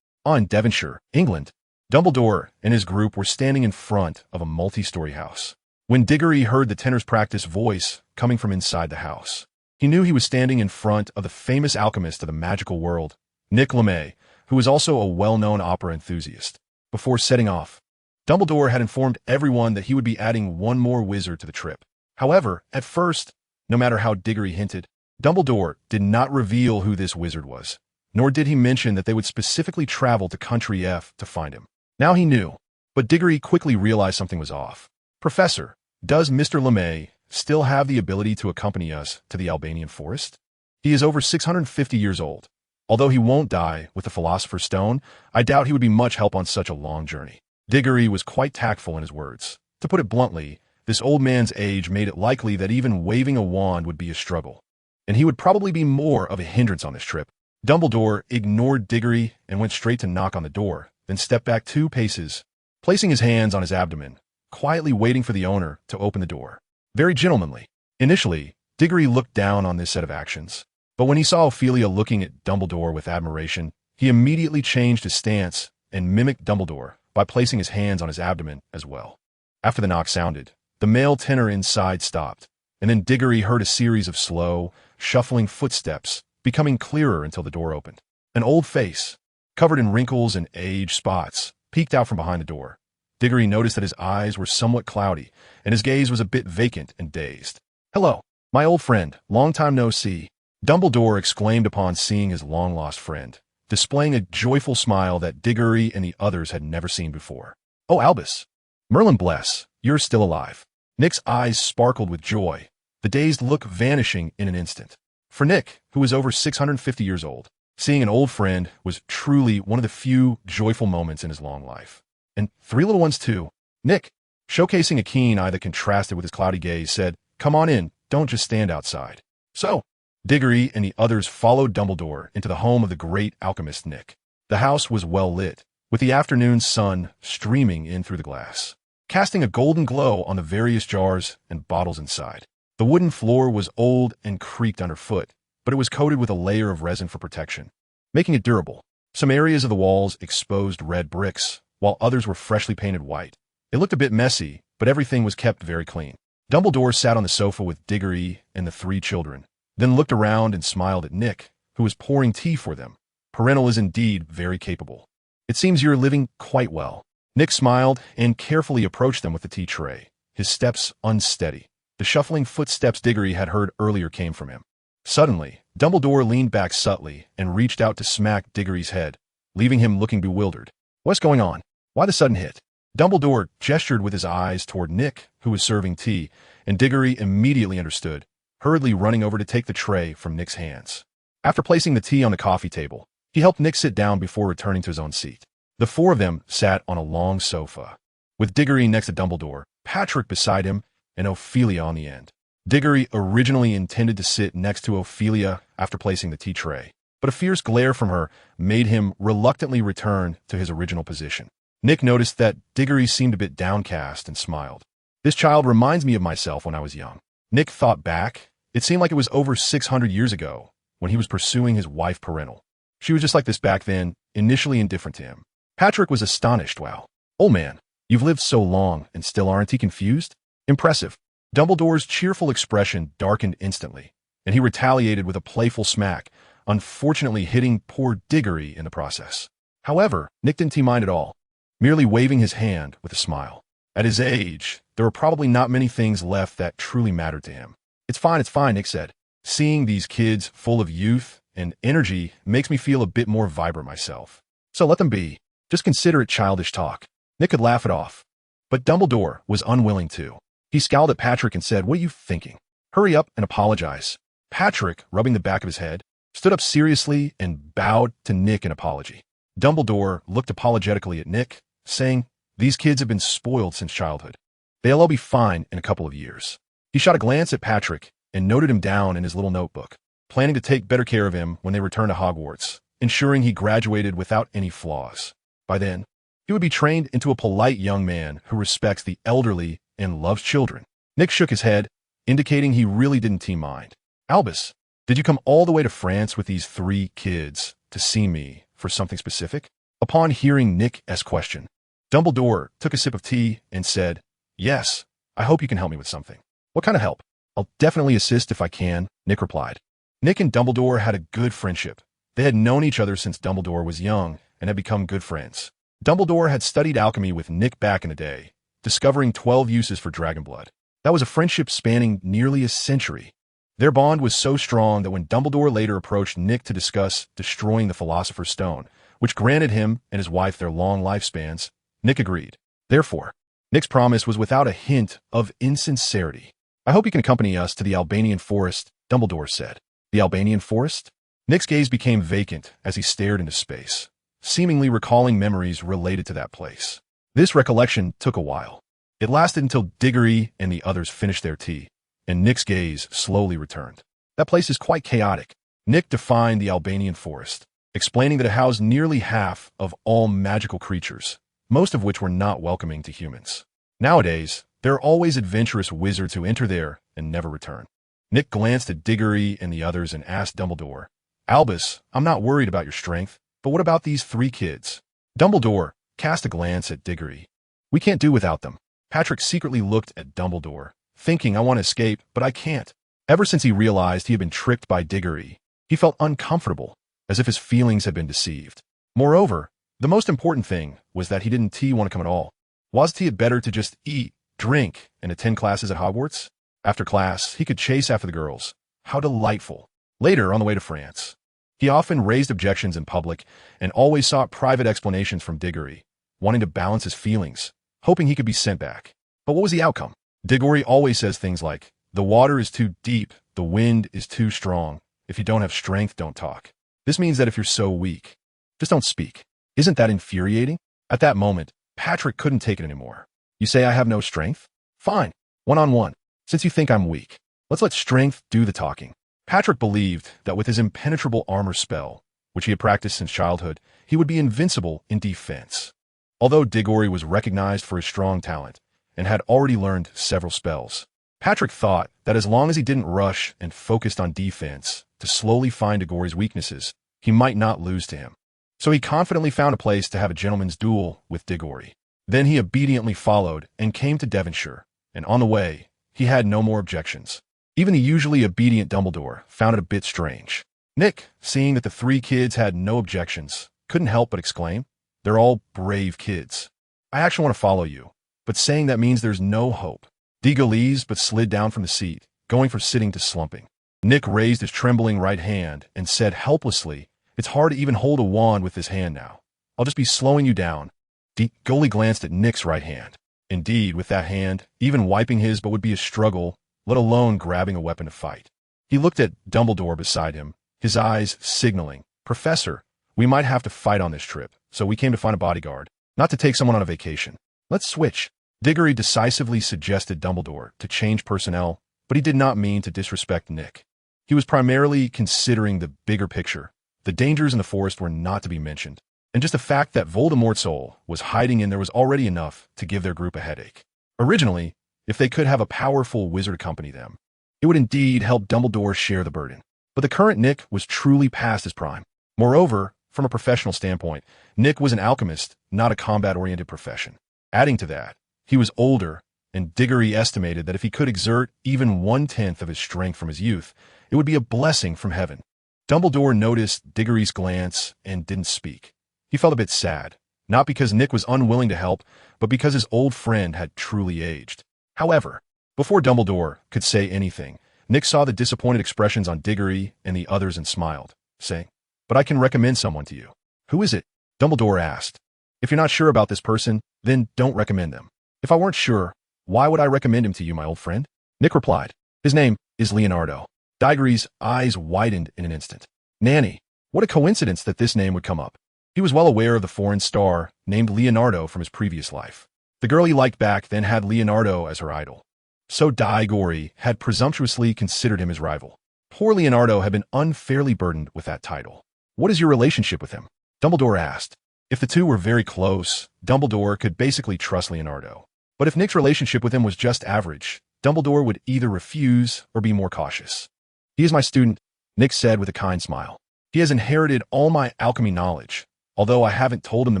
In Devonshire, England, Dumbledore and his group were standing in front of a multi-story house. When Diggory heard the tenor's practiced voice coming from inside the house, he knew he was standing in front of the famous alchemist of the magical world, Nick LeMay, who was also a well-known opera enthusiast. Before setting off, Dumbledore had informed everyone that he would be adding one more wizard to the trip. However, at first, no matter how Diggory hinted, Dumbledore did not reveal who this wizard was, nor did he mention that they would specifically travel to Country F to find him. Now he knew, but Diggory quickly realized something was off. "Professor, does Mr. LeMay still have the ability to accompany us to the Albanian forest? He is over 650 years old. Although he won't die with the Philosopher's Stone, I doubt he would be much help on such a long journey." Diggory was quite tactful in his words. To put it bluntly, this old man's age made it likely that even waving a wand would be a struggle, and he would probably be more of a hindrance on this trip. Dumbledore ignored Diggory and went straight to knock on the door, then stepped back 2 paces, placing his hands on his abdomen, quietly waiting for the owner to open the door. Very gentlemanly. Initially, Diggory looked down on this set of actions, but when he saw Ophelia looking at Dumbledore with admiration, he immediately changed his stance and mimicked Dumbledore by placing his hands on his abdomen as well. After the knock sounded, the male tenor inside stopped, and then Diggory heard a series of slow, shuffling footsteps, becoming clearer until the door opened. An old face, covered in wrinkles and age spots, peeked out from behind the door. Diggory noticed that his eyes were somewhat cloudy, and his gaze was a bit vacant and dazed. "Hello, my old friend, long time no see," Dumbledore exclaimed upon seeing his long-lost friend, displaying a joyful smile that Diggory and the others had never seen before. "Oh, Albus, Merlin bless, you're still alive." Nick's eyes sparkled with joy, the dazed look vanishing in an instant. For Nick, who was over 650 years old, seeing an old friend was truly one of the few joyful moments in his long life. "And 3 little ones too." Nick, showcasing a keen eye that contrasted with his cloudy gaze, said, "Come on in, don't just stand outside." So, Diggory and the others followed Dumbledore into the home of the great alchemist Nick. The house was well lit, with the afternoon sun streaming in through the glass, casting a golden glow on the various jars and bottles inside. The wooden floor was old and creaked underfoot, but it was coated with a layer of resin for protection, making it durable. Some areas of the walls exposed red bricks, while others were freshly painted white. It looked a bit messy, but everything was kept very clean. Dumbledore sat on the sofa with Diggory and the 3 children, then looked around and smiled at Nick, who was pouring tea for them. "Parental is indeed very capable. It seems you're living quite well." Nick smiled and carefully approached them with the tea tray, his steps unsteady. The shuffling footsteps Diggory had heard earlier came from him. Suddenly, Dumbledore leaned back subtly and reached out to smack Diggory's head, leaving him looking bewildered. "What's going on? Why the sudden hit?" Dumbledore gestured with his eyes toward Nick, who was serving tea, and Diggory immediately understood, hurriedly running over to take the tray from Nick's hands. After placing the tea on the coffee table, he helped Nick sit down before returning to his own seat. The four of them sat on a long sofa, with Diggory next to Dumbledore, Patrick beside him, and Ophelia on the end. Diggory originally intended to sit next to Ophelia after placing the tea tray, but a fierce glare from her made him reluctantly return to his original position. Nick noticed that Diggory seemed a bit downcast and smiled. This child reminds me of myself when I was young. Nick thought back. It seemed like it was over 600 years ago when he was pursuing his wife Parental. She was just like this back then, initially indifferent to him. Patrick was astonished. Wow. Old man, you've lived so long and still aren't he confused? Impressive. Dumbledore's cheerful expression darkened instantly, and he retaliated with a playful smack, unfortunately hitting poor Diggory in the process. However, Nick didn't mind at all, merely waving his hand with a smile. At his age, there were probably not many things left that truly mattered to him. It's fine, Nick said. Seeing these kids full of youth and energy makes me feel a bit more vibrant myself. So let them be. Just consider it childish talk. Nick could laugh it off. But Dumbledore was unwilling to. He scowled at Patrick and said, "What are you thinking? Hurry up and apologize." Patrick, rubbing the back of his head, stood up seriously and bowed to Nick in apology. Dumbledore looked apologetically at Nick, saying, "These kids have been spoiled since childhood. They'll all be fine in a couple of years." He shot a glance at Patrick and noted him down in his little notebook, planning to take better care of him when they returned to Hogwarts, ensuring he graduated without any flaws. By then, he would be trained into a polite young man who respects the elderly and loves children. Nick shook his head, indicating he really didn't mind. "Albus, did you come all the way to France with these 3 kids to see me for something specific?" Upon hearing Nick's question, Dumbledore took a sip of tea and said, "Yes, I hope you can help me with something." "What kind of help?" "I'll definitely assist if I can," Nick replied. Nick and Dumbledore had a good friendship. They had known each other since Dumbledore was young and had become good friends. Dumbledore had studied alchemy with Nick back in the day, discovering 12 uses for dragon blood. That was a friendship spanning nearly a century. Their bond was so strong that when Dumbledore later approached Nick to discuss destroying the Philosopher's Stone, which granted him and his wife their long lifespans, Nick agreed. Therefore, Nick's promise was without a hint of insincerity. "I hope you can accompany us to the Albanian forest," Dumbledore said. "The Albanian forest?" Nick's gaze became vacant as he stared into space, seemingly recalling memories related to that place. This recollection took a while. It lasted until Diggory and the others finished their tea, and Nick's gaze slowly returned. "That place is quite chaotic." Nick defined the Albanian forest, explaining that it housed nearly half of all magical creatures, most of which were not welcoming to humans. Nowadays, there are always adventurous wizards who enter there and never return. Nick glanced at Diggory and the others and asked Dumbledore, "Albus, I'm not worried about your strength, but what about these 3 kids?" Dumbledore cast a glance at Diggory. "We can't do without them." Patrick secretly looked at Dumbledore, thinking, "I want to escape, but I can't." Ever since he realized he had been tricked by Diggory, he felt uncomfortable, as if his feelings had been deceived. Moreover, the most important thing was that he didn't want to come at all. Wasn't it better to just eat, drink, and attend classes at Hogwarts? After class, he could chase after the girls. How delightful. Later, on the way to France, he often raised objections in public and always sought private explanations from Diggory, wanting to balance his feelings, hoping he could be sent back. But what was the outcome? Diggory always says things like, "The water is too deep, the wind is too strong. If you don't have strength, don't talk." This means that if you're so weak, just don't speak. Isn't that infuriating? At that moment, Patrick couldn't take it anymore. "You say I have no strength? Fine, one-on-one. Since you think I'm weak, let's let strength do the talking." Patrick believed that with his impenetrable armor spell, which he had practiced since childhood, he would be invincible in defense. Although Diggory was recognized for his strong talent and had already learned several spells, Patrick thought that as long as he didn't rush and focused on defense to slowly find Diggory's weaknesses, he might not lose to him. So he confidently found a place to have a gentleman's duel with Diggory. Then he obediently followed and came to Devonshire, and on the way, he had no more objections. Even the usually obedient Dumbledore found it a bit strange. Nick, seeing that the 3 kids had no objections, couldn't help but exclaim, "They're all brave kids. I actually want to follow you, but saying that means there's no hope." Diggory but slid down from the seat, going from sitting to slumping. Nick raised his trembling right hand and said helplessly, "It's hard to even hold a wand with this hand now. I'll just be slowing you down." Diggory glanced at Nick's right hand. Indeed, with that hand, even wiping his would be a struggle, let alone grabbing a weapon to fight. He looked at Dumbledore beside him, his eyes signaling, "Professor, We might have to fight on this trip, so we came to find a bodyguard, not to take someone on a vacation. Let's switch. Diggory decisively suggested Dumbledore to change personnel, but he did not mean to disrespect Nick. He was primarily considering the bigger picture. The dangers in the forest were not to be mentioned, and just the fact that Voldemort's soul was hiding in there was already enough to give their group a headache. Originally, if they could have a powerful wizard accompany them, it would indeed help Dumbledore share the burden. But the current Nick was truly past his prime. Moreover, from a professional standpoint, Nick was an alchemist, not a combat-oriented profession. Adding to that, he was older, and Diggory estimated that if he could exert even 1/10 of his strength from his youth, it would be a blessing from heaven. Dumbledore noticed Diggory's glance and didn't speak. He felt a bit sad, not because Nick was unwilling to help, but because his old friend had truly aged. However, before Dumbledore could say anything, Nick saw the disappointed expressions on Diggory and the others and smiled, saying, "But I can recommend someone to you." "Who is it?" Dumbledore asked. "If you're not sure about this person, then don't recommend them." "If I weren't sure, why would I recommend him to you, my old friend?" Nick replied. "His name is Leonardo." Diggory's eyes widened in an instant. Nanny, what a coincidence that this name would come up. He was well aware of the foreign star named Leonardo from his previous life. The girl he liked back then had Leonardo as her idol. So Diggory had presumptuously considered him his rival. Poor Leonardo had been unfairly burdened with that title. "What is your relationship with him?" Dumbledore asked. If the two were very close, Dumbledore could basically trust Leonardo. But if Nick's relationship with him was just average, Dumbledore would either refuse or be more cautious. "He is my student," Nick said with a kind smile. "He has inherited all my alchemy knowledge, although I haven't told him the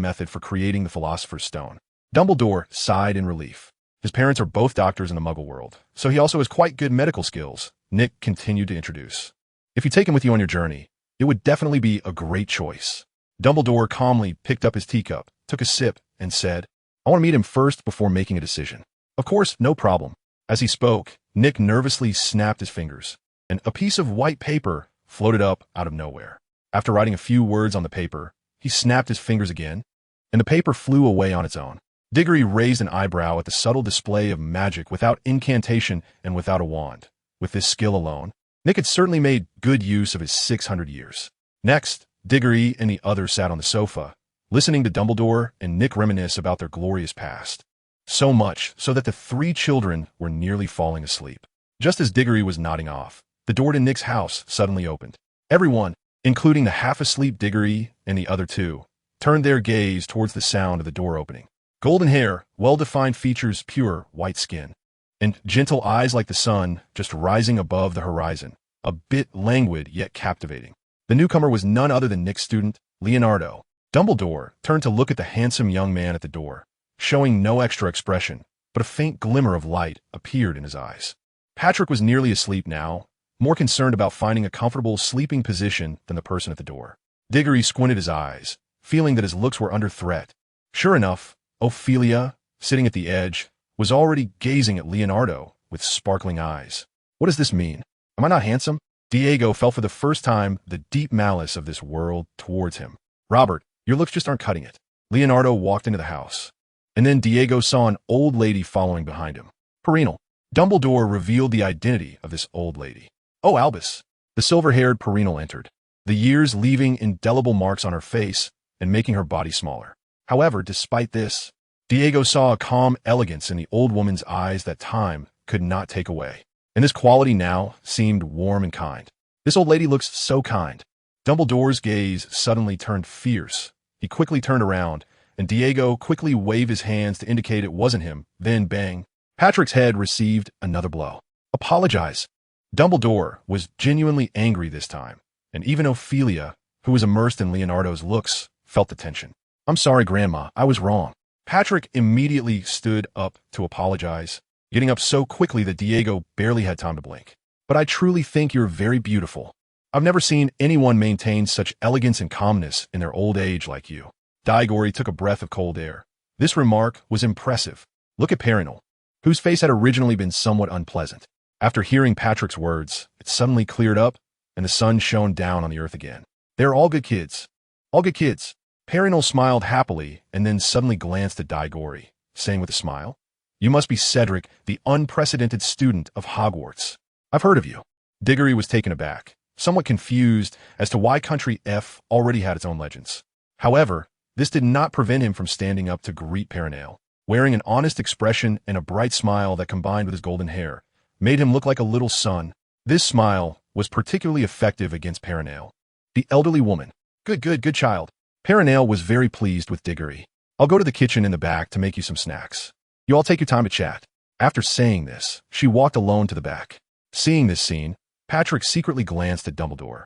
method for creating the Philosopher's Stone." Dumbledore sighed in relief. His parents are both doctors in the Muggle world, so he also has quite good medical skills, Nick continued to introduce. "If you take him with you on your journey, it would definitely be a great choice." Dumbledore calmly picked up his teacup, took a sip, and said, "I want to meet him first before making a decision." "Of course, no problem." As he spoke, Nick nervously snapped his fingers, and a piece of white paper floated up out of nowhere. After writing a few words on the paper, he snapped his fingers again, and the paper flew away on its own. Diggory raised an eyebrow at the subtle display of magic without incantation and without a wand. With this skill alone, Nick had certainly made good use of his 600 years. Next, Diggory and the others sat on the sofa, listening to Dumbledore and Nick reminisce about their glorious past. So much so that the three children were nearly falling asleep. Just as Diggory was nodding off, the door to Nick's house suddenly opened. Everyone, including the half-asleep Diggory and the other two, turned their gaze towards the sound of the door opening. Golden hair, well-defined features, pure white skin, and gentle eyes like the sun just rising above the horizon, a bit languid yet captivating. The newcomer was none other than Nick's student, Leonardo. Dumbledore turned to look at the handsome young man at the door, showing no extra expression, but a faint glimmer of light appeared in his eyes. Patrick was nearly asleep now, more concerned about finding a comfortable sleeping position than the person at the door. Diggory squinted his eyes, feeling that his looks were under threat. Sure enough, Ophelia, sitting at the edge, was already gazing at Leonardo with sparkling eyes. "What does this mean? Am I not handsome?" Diego felt for the first time the deep malice of this world towards him. "Robert, your looks just aren't cutting it." Leonardo walked into the house, and then Diego saw an old lady following behind him. Perennial. Dumbledore revealed the identity of this old lady. "Oh, Albus." The silver-haired Perennial entered, the years leaving indelible marks on her face and making her body smaller. However, despite this, Diego saw a calm elegance in the old woman's eyes that time could not take away. And this quality now seemed warm and kind. "This old lady looks so kind." Dumbledore's gaze suddenly turned fierce. He quickly turned around, and Diego quickly waved his hands to indicate it wasn't him. Then, bang, Patrick's head received another blow. "Apologize." Dumbledore was genuinely angry this time, and even Ophelia, who was immersed in Leonardo's looks, felt the tension. "I'm sorry, Grandma, I was wrong." Patrick immediately stood up to apologize, getting up so quickly that Diego barely had time to blink. "But I truly think you're very beautiful. I've never seen anyone maintain such elegance and calmness in their old age like you." Diggory took a breath of cold air. This remark was impressive. Look at Perennial, whose face had originally been somewhat unpleasant. After hearing Patrick's words, it suddenly cleared up, and the sun shone down on the earth again. "They're all good kids. All good kids." Perennial smiled happily and then suddenly glanced at Diggory, saying with a smile, "You must be Cedric, the unprecedented student of Hogwarts. I've heard of you." Diggory was taken aback. somewhat confused as to why Country F already had its own legends. However, this did not prevent him from standing up to greet Perenale. Wearing an honest expression and a bright smile that combined with his golden hair made him look like a little son. This smile was particularly effective against Perenale. The elderly woman. Good child. Perenale was very pleased with Diggory. I'll go to the kitchen in the back to make you some snacks. You all take your time to chat. After saying this, she walked alone to the back. Seeing this scene, Patrick secretly glanced at Dumbledore.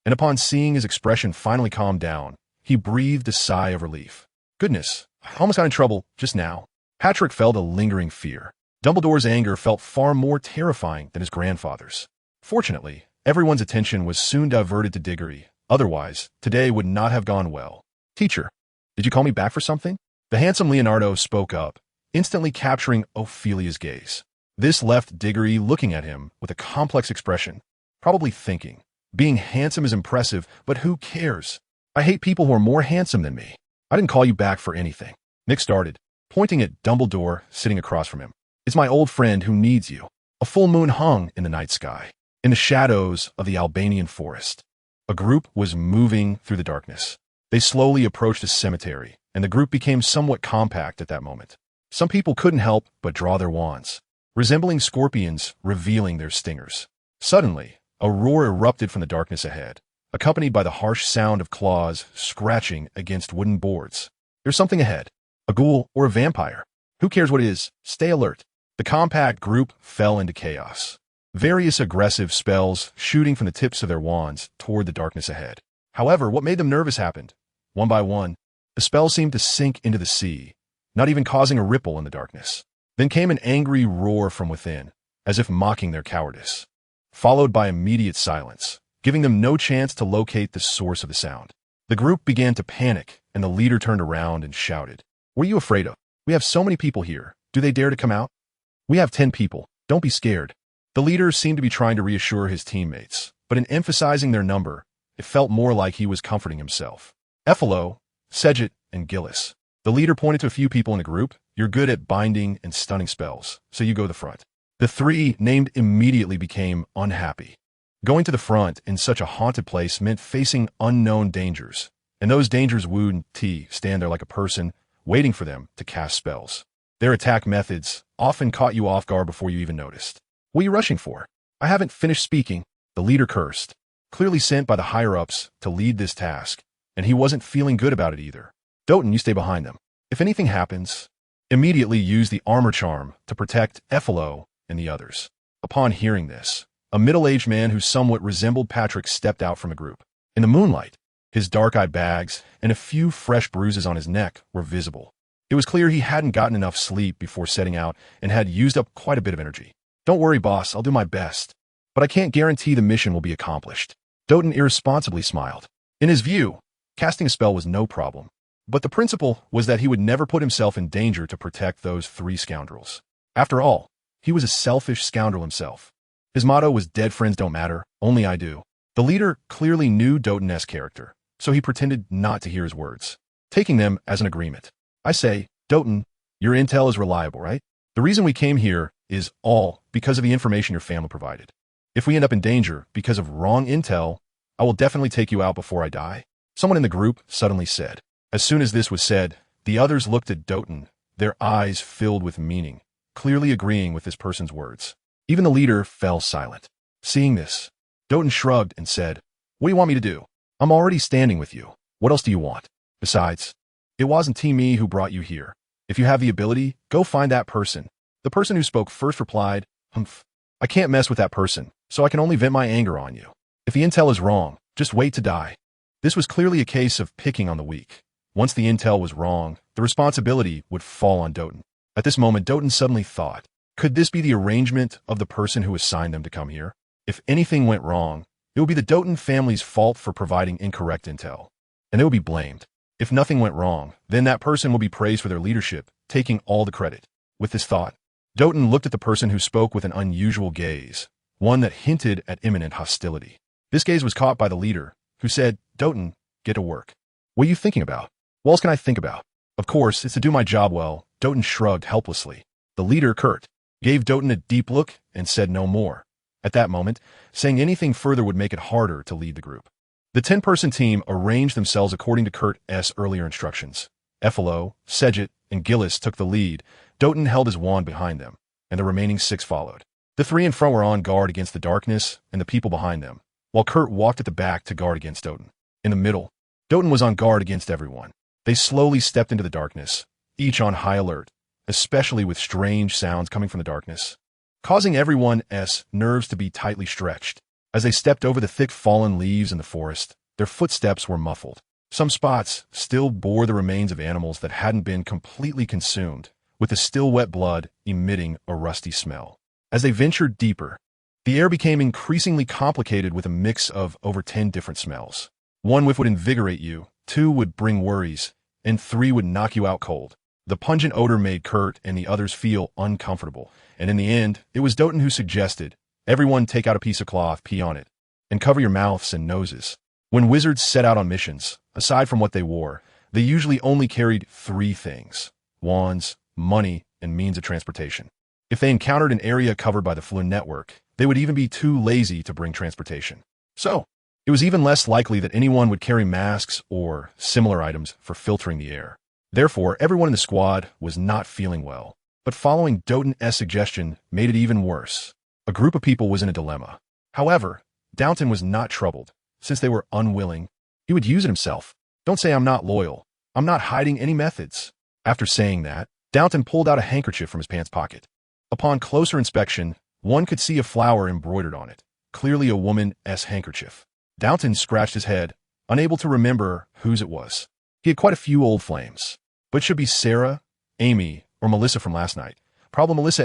And upon seeing his expression finally calm down, he breathed a sigh of relief. Goodness, I almost got in trouble just now. Patrick felt a lingering fear. Dumbledore's anger felt far more terrifying than his grandfather's. Fortunately, everyone's attention was soon diverted to Diggory. Otherwise, today would not have gone well. Teacher, did you call me back for something? The handsome Leonardo spoke up, instantly capturing Ophelia's gaze. This left Diggory looking at him with a complex expression, probably thinking, being handsome is impressive, but who cares? I hate people who are more handsome than me. I didn't call you back for anything. Nick started, pointing at Dumbledore sitting across from him. It's my old friend who needs you. A full moon hung in the night sky, in the shadows of the Albanian forest. A group was moving through the darkness. They slowly approached a cemetery, and the group became somewhat compact at that moment. Some people couldn't help but draw their wands, resembling scorpions revealing their stingers. Suddenly, a roar erupted from the darkness ahead, accompanied by the harsh sound of claws scratching against wooden boards. There's something ahead. A ghoul or a vampire. Who cares what it is? Stay alert. The compact group fell into chaos. Various aggressive spells shooting from the tips of their wands toward the darkness ahead. However, what made them nervous happened. One by one, the spells seemed to sink into the sea, not even causing a ripple in the darkness. Then came an angry roar from within, as if mocking their cowardice, followed by immediate silence, giving them no chance to locate the source of the sound. The group began to panic, and the leader turned around and shouted, "What are you afraid of? We have so many people here. Do they dare to come out? We have 10 people. Don't be scared." The leader seemed to be trying to reassure his teammates, but in emphasizing their number, it felt more like he was comforting himself. Effalo, Cedric, and Gillis. The leader pointed to a few people in the group. You're good at binding and stunning spells, so you go to the front. The three named immediately became unhappy. Going to the front in such a haunted place meant facing unknown dangers, and those dangers wouldn't stand there like a person, waiting for them to cast spells. Their attack methods often caught you off guard before you even noticed. What are you rushing for? I haven't finished speaking, the leader cursed, clearly sent by the higher-ups to lead this task, and he wasn't feeling good about it either. Doten, you stay behind them. If anything happens, immediately use the armor charm to protect Effalo and the others. Upon hearing this, a middle-aged man who somewhat resembled Patrick stepped out from the group. In the moonlight, his dark-eyed bags and a few fresh bruises on his neck were visible. It was clear he hadn't gotten enough sleep before setting out and had used up quite a bit of energy. Don't worry, boss, I'll do my best. But I can't guarantee the mission will be accomplished. Doten irresponsibly smiled. In his view, casting a spell was no problem. But the principle was that he would never put himself in danger to protect those three scoundrels. After all, he was a selfish scoundrel himself. His motto was dead friends don't matter, only I do. The leader clearly knew Doten's character, so he pretended not to hear his words, taking them as an agreement. I say, Doten, your intel is reliable, right? The reason we came here is all because of the information your family provided. If we end up in danger because of wrong intel, I will definitely take you out before I die. Someone in the group suddenly said. As soon as this was said, the others looked at Doten, their eyes filled with meaning, clearly agreeing with this person's words. Even the leader fell silent. Seeing this, Doten shrugged and said, "What do you want me to do? I'm already standing with you. What else do you want? Besides, it wasn't me who brought you here. If you have the ability, go find that person." The person who spoke first replied, "Humph. I can't mess with that person, so I can only vent my anger on you. If the intel is wrong, just wait to die." This was clearly a case of picking on the weak. Once the intel was wrong, the responsibility would fall on Doten. At this moment, Doten suddenly thought, could this be the arrangement of the person who assigned them to come here? If anything went wrong, it would be the Doten family's fault for providing incorrect intel, and they would be blamed. If nothing went wrong, then that person will be praised for their leadership, taking all the credit. With this thought, Doten looked at the person who spoke with an unusual gaze, one that hinted at imminent hostility. This gaze was caught by the leader, who said, "Doten, get to work." "What are you thinking about?" "What else can I think about? Of course, it's to do my job well." Doten shrugged helplessly. The leader, Kurt, gave Doten a deep look and said no more. At that moment, saying anything further would make it harder to lead the group. The 10-person team arranged themselves according to Kurt's earlier instructions. Effalo, asCedric, and Gillis took the lead. Doton held his wand behind them, and the remaining 6 followed. The 3 in front were on guard against the darkness and the people behind them, while Kurt walked at the back to guard against Doton. In the middle, Doton was on guard against everyone. They slowly stepped into the darkness, each on high alert, especially with strange sounds coming from the darkness, causing everyone's nerves to be tightly stretched. As they stepped over the thick fallen leaves in the forest, their footsteps were muffled. Some spots still bore the remains of animals that hadn't been completely consumed, with the still wet blood emitting a rusty smell. As they ventured deeper, the air became increasingly complicated with a mix of over 10 different smells. 1 whiff would invigorate you, 2 would bring worries, and 3 would knock you out cold. The pungent odor made Kurt and the others feel uncomfortable, and in the end, it was Doton who suggested, "Everyone take out a piece of cloth, pee on it, and cover your mouths and noses." When wizards set out on missions, aside from what they wore, they usually only carried 3 things: wands, money, and means of transportation. If they encountered an area covered by the Fluid network, they would even be too lazy to bring transportation. So, it was even less likely that anyone would carry masks or similar items for filtering the air. Therefore, everyone in the squad was not feeling well. But following Doton's suggestion made it even worse. A group of people was in a dilemma. However, Downton was not troubled, since they were unwilling. He would use it himself. "Don't say I'm not loyal. I'm not hiding any methods." After saying that, Downton pulled out a handkerchief from his pants pocket. Upon closer inspection, one could see a flower embroidered on it, clearly a woman's handkerchief. Downton scratched his head, unable to remember whose it was. He had quite a few old flames, but it should be Sarah, Amy, or Melissa from last night. Probably Melissa.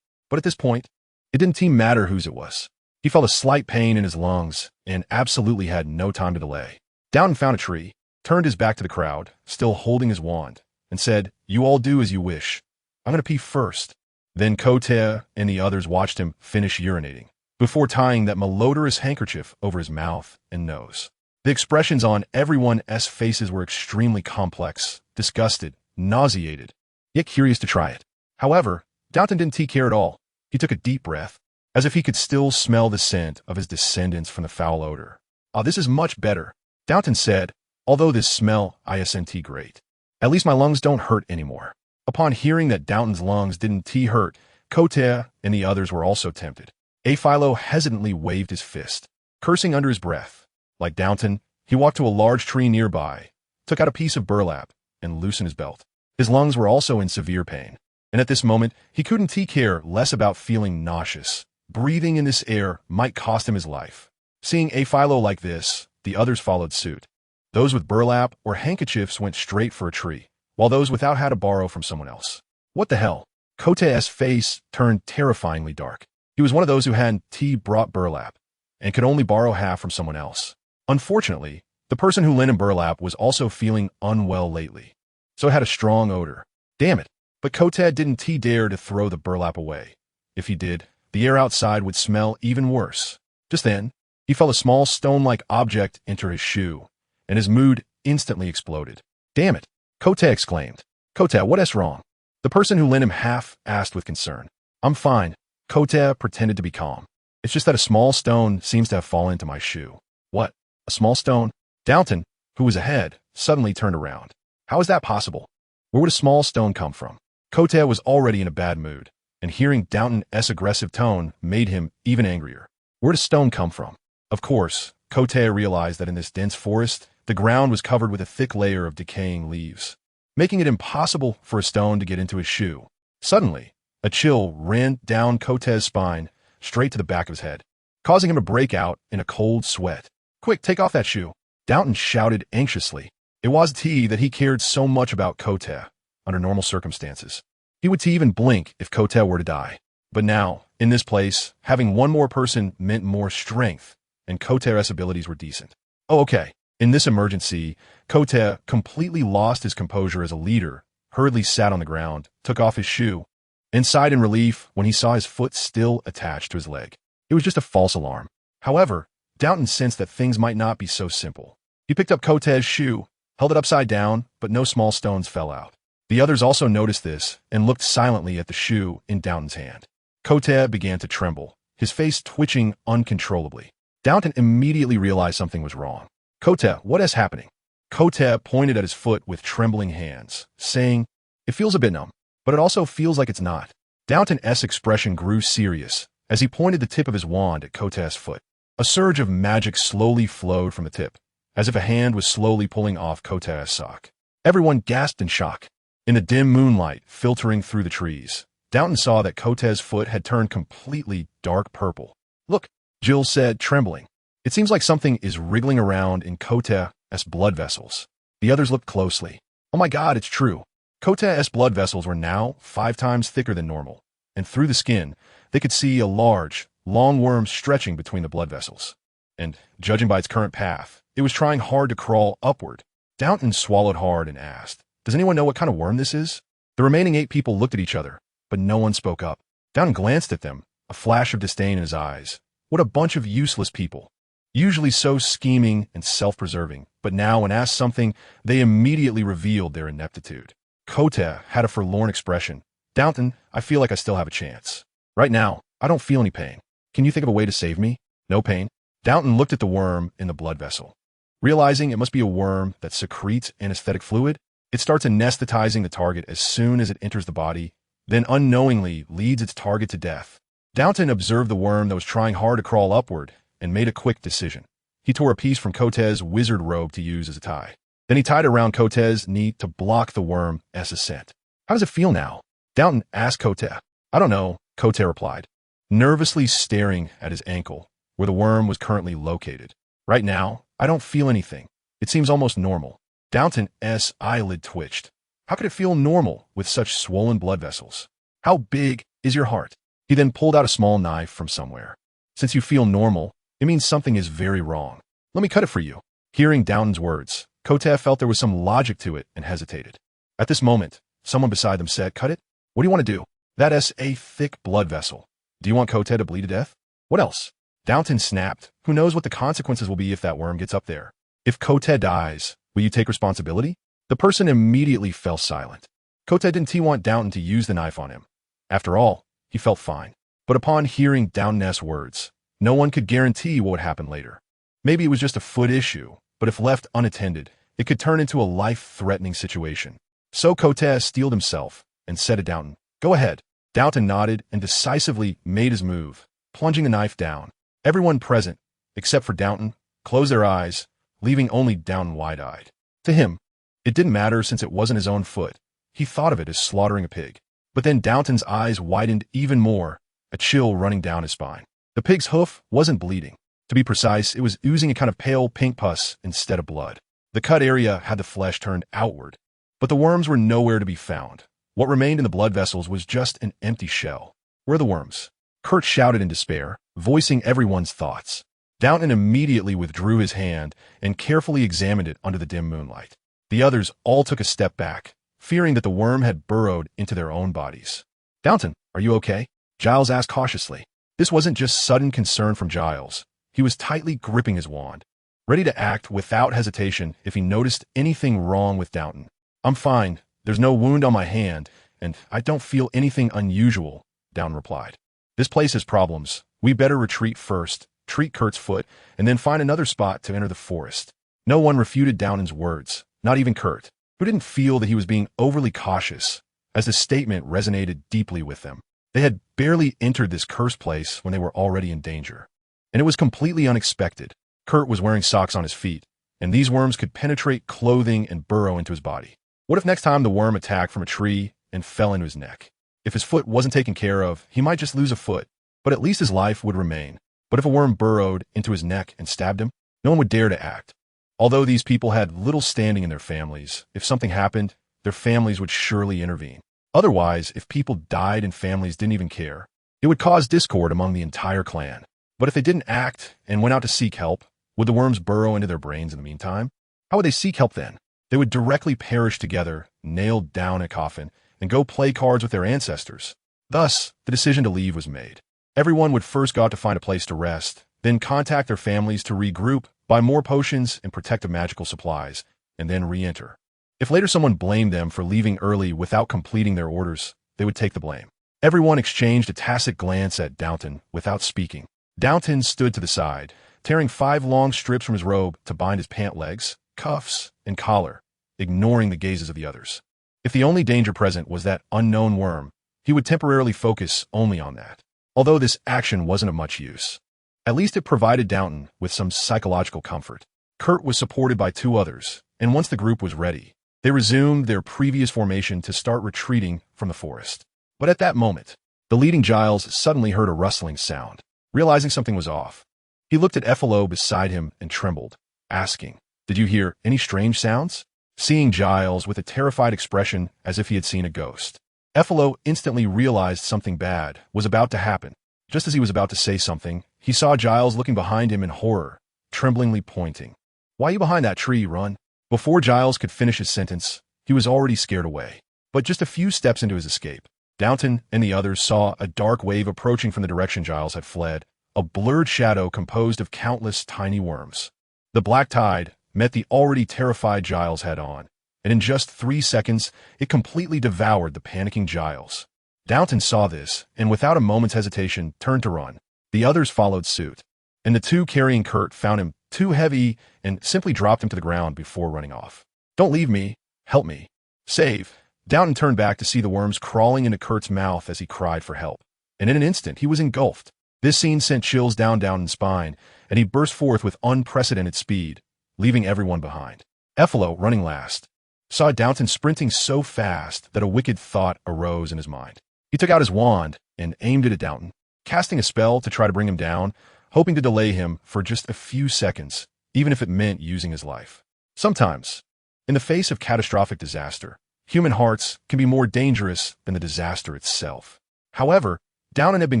But at this point, it didn't seem matter whose it was. He felt a slight pain in his lungs and absolutely had no time to delay. Downton found a tree, turned his back to the crowd, still holding his wand, and said, "You all do as you wish. I'm going to pee first." Then Potter and the others watched him finish urinating, before tying that malodorous handkerchief over his mouth and nose. The expressions on everyone's faces were extremely complex, disgusted, nauseated, yet curious to try it. However, Downton didn't take care at all. He took a deep breath, as if he could still smell the scent of his descendants from the foul odor. "Ah, this is much better," Downton said, "although this smell isn't great. At least my lungs don't hurt anymore." Upon hearing that Downton's lungs didn't hurt, Potter and the others were also tempted. Effalo hesitantly waved his fist, cursing under his breath. Like Downton, he walked to a large tree nearby, took out a piece of burlap, and loosened his belt. His lungs were also in severe pain, and at this moment, he couldn't care less about feeling nauseous. Breathing in this air might cost him his life. Seeing Effalo like this, the others followed suit. Those with burlap or handkerchiefs went straight for a tree, while those without had to borrow from someone else. What the hell? Potter's face turned terrifyingly dark. He was one of those who hadn't brought burlap, and could only borrow half from someone else. Unfortunately, the person who lent him burlap was also feeling unwell lately, so it had a strong odor. Damn it, but Potter didn't dare to throw the burlap away. If he did, the air outside would smell even worse. Just then, he felt a small stone-like object enter his shoe, and his mood instantly exploded. "Damn it," Potter exclaimed. "Potter, what's wrong?" The person who lent him half asked with concern. "I'm fine." Potter pretended to be calm. "It's just that a small stone seems to have fallen into my shoe." "What? A small stone?" Downton, who was ahead, suddenly turned around. "How is that possible? Where would a small stone come from?" Potter was already in a bad mood, and hearing Downton's aggressive tone made him even angrier. Where did a stone come from? Of course, Potter realized that in this dense forest, the ground was covered with a thick layer of decaying leaves, making it impossible for a stone to get into his shoe. Suddenly, a chill ran down Potter's spine, straight to the back of his head, causing him to break out in a cold sweat. "Quick, take off that shoe," Downton shouted anxiously. It was that he cared so much about Potter under normal circumstances. He would even blink if Potter were to die. But now, in this place, having one more person meant more strength, and Potter's abilities were decent. Oh, okay. In this emergency, Potter completely lost his composure as a leader, hurriedly sat on the ground, took off his shoe, and sighed in relief when he saw his foot still attached to his leg. It was just a false alarm. However, Downton sensed that things might not be so simple. He picked up Potter's shoe, held it upside down, but no small stones fell out. The others also noticed this and looked silently at the shoe in Downton's hand. Potter began to tremble, his face twitching uncontrollably. Downton immediately realized something was wrong. "Kota, what is happening?" Kota pointed at his foot with trembling hands, saying, "It feels a bit numb, but it also feels like it's not." Downton's expression grew serious as he pointed the tip of his wand at Kota's foot. A surge of magic slowly flowed from the tip, as if a hand was slowly pulling off Kota's sock. Everyone gasped in shock. In the dim moonlight filtering through the trees, Downton saw that Kota's foot had turned completely dark purple. "Look," Jill said, trembling. "It seems like something is wriggling around in Kota's blood vessels." The others looked closely. "Oh my God, it's true." Kota's blood vessels were now 5 times thicker than normal, and through the skin, they could see a large, long worm stretching between the blood vessels. And, judging by its current path, it was trying hard to crawl upward. Downton swallowed hard and asked, "Does anyone know what kind of worm this is?" The remaining 8 people looked at each other, but no one spoke up. Downton glanced at them, a flash of disdain in his eyes. What a bunch of useless people. Usually so scheming and self-preserving, but now when asked something, they immediately revealed their ineptitude. Kota had a forlorn expression. "Downton, I feel like I still have a chance. Right now, I don't feel any pain. Can you think of a way to save me?" "No pain?" Downton looked at the worm in the blood vessel. Realizing it must be a worm that secretes anesthetic fluid, it starts anesthetizing the target as soon as it enters the body, then unknowingly leads its target to death. Downton observed the worm that was trying hard to crawl upward and made a quick decision. He tore a piece from Kota's wizard robe to use as a tie. Then he tied it around Kota's knee to block the worm's ascent. "How does it feel now?" Downton asked Kota. "I don't know," Kota replied, nervously staring at his ankle, where the worm was currently located. "Right now, I don't feel anything. It seems almost normal." Downton's eyelid twitched. How could it feel normal with such swollen blood vessels? "How big is your heart?" He then pulled out a small knife from somewhere. "Since you feel normal, it means something is very wrong. Let me cut it for you." Hearing Downton's words, Kota felt there was some logic to it and hesitated. At this moment, someone beside them said, "Cut it? What do you want to do?" "That is a thick blood vessel. Do you want Kota to bleed to death?" "What else?" Downton snapped. "Who knows what the consequences will be if that worm gets up there? If Kota dies, will you take responsibility?" The person immediately fell silent. Kota didn't want Downton to use the knife on him. After all, he felt fine. But upon hearing Downton's words, no one could guarantee what would happen later. Maybe it was just a foot issue, but if left unattended, it could turn into a life-threatening situation. So Kota steeled himself and said to Downton, "Go ahead." Downton nodded and decisively made his move, plunging the knife down. Everyone present, except for Downton, closed their eyes, leaving only Downton wide-eyed. To him, it didn't matter since it wasn't his own foot. He thought of it as slaughtering a pig. But then Downton's eyes widened even more, a chill running down his spine. The pig's hoof wasn't bleeding. To be precise, it was oozing a kind of pale pink pus instead of blood. The cut area had the flesh turned outward, but the worms were nowhere to be found. What remained in the blood vessels was just an empty shell. "Where are the worms?" Kurt shouted in despair, voicing everyone's thoughts. Downton immediately withdrew his hand and carefully examined it under the dim moonlight. The others all took a step back, fearing that the worm had burrowed into their own bodies. "Downton, are you okay?" Giles asked cautiously. This wasn't just sudden concern from Giles. He was tightly gripping his wand, ready to act without hesitation if he noticed anything wrong with Downton. "I'm fine. There's no wound on my hand, and I don't feel anything unusual," Downton replied. "This place has problems. We better retreat first, treat Kurt's foot, and then find another spot to enter the forest." No one refuted Downton's words, not even Kurt, who didn't feel that he was being overly cautious, as the statement resonated deeply with them. They had barely entered this cursed place when they were already in danger. And it was completely unexpected. Kurt was wearing socks on his feet, and these worms could penetrate clothing and burrow into his body. What if next time the worm attacked from a tree and fell into his neck? If his foot wasn't taken care of, he might just lose a foot, but at least his life would remain. But if a worm burrowed into his neck and stabbed him, no one would dare to act. Although these people had little standing in their families, if something happened, their families would surely intervene. Otherwise, if people died and families didn't even care, it would cause discord among the entire clan. But if they didn't act and went out to seek help, would the worms burrow into their brains in the meantime? How would they seek help then? They would directly perish together, nailed down in a coffin, and go play cards with their ancestors. Thus, the decision to leave was made. Everyone would first go out to find a place to rest, then contact their families to regroup, buy more potions and protective magical supplies, and then re-enter. If later someone blamed them for leaving early without completing their orders, they would take the blame. Everyone exchanged a tacit glance at Downton without speaking. Downton stood to the side, tearing 5 long strips from his robe to bind his pant legs, cuffs, and collar, ignoring the gazes of the others. If the only danger present was that unknown worm, he would temporarily focus only on that. Although this action wasn't of much use, at least it provided Downton with some psychological comfort. Kurt was supported by 2 others, and once the group was ready, they resumed their previous formation to start retreating from the forest. But at that moment, the leading Giles suddenly heard a rustling sound. Realizing something was off, he looked at Effalo beside him and trembled, asking, "Did you hear any strange sounds?" Seeing Giles with a terrified expression as if he had seen a ghost, Effalo instantly realized something bad was about to happen. Just as he was about to say something, he saw Giles looking behind him in horror, tremblingly pointing. "Why are you behind that tree, run?" Before Giles could finish his sentence, he was already scared away. But just a few steps into his escape, Downton and the others saw a dark wave approaching from the direction Giles had fled, a blurred shadow composed of countless tiny worms. The black tide met the already terrified Giles head-on, and in just 3 seconds, it completely devoured the panicking Giles. Downton saw this, and without a moment's hesitation, turned to run. The others followed suit, and the 2 carrying Kurt found him too heavy and simply dropped him to the ground before running off. "Don't leave me. Help me. Save." Downton turned back to see the worms crawling into Kurt's mouth as he cried for help, and in an instant he was engulfed. This scene sent chills down Downton's spine, and he burst forth with unprecedented speed, leaving everyone behind. Effalo, running last, saw Downton sprinting so fast that a wicked thought arose in his mind. He took out his wand and aimed it at Downton, casting a spell to try to bring him down, hoping to delay him for just a few seconds, even if it meant using his life. Sometimes, in the face of catastrophic disaster, human hearts can be more dangerous than the disaster itself. However, Downton had been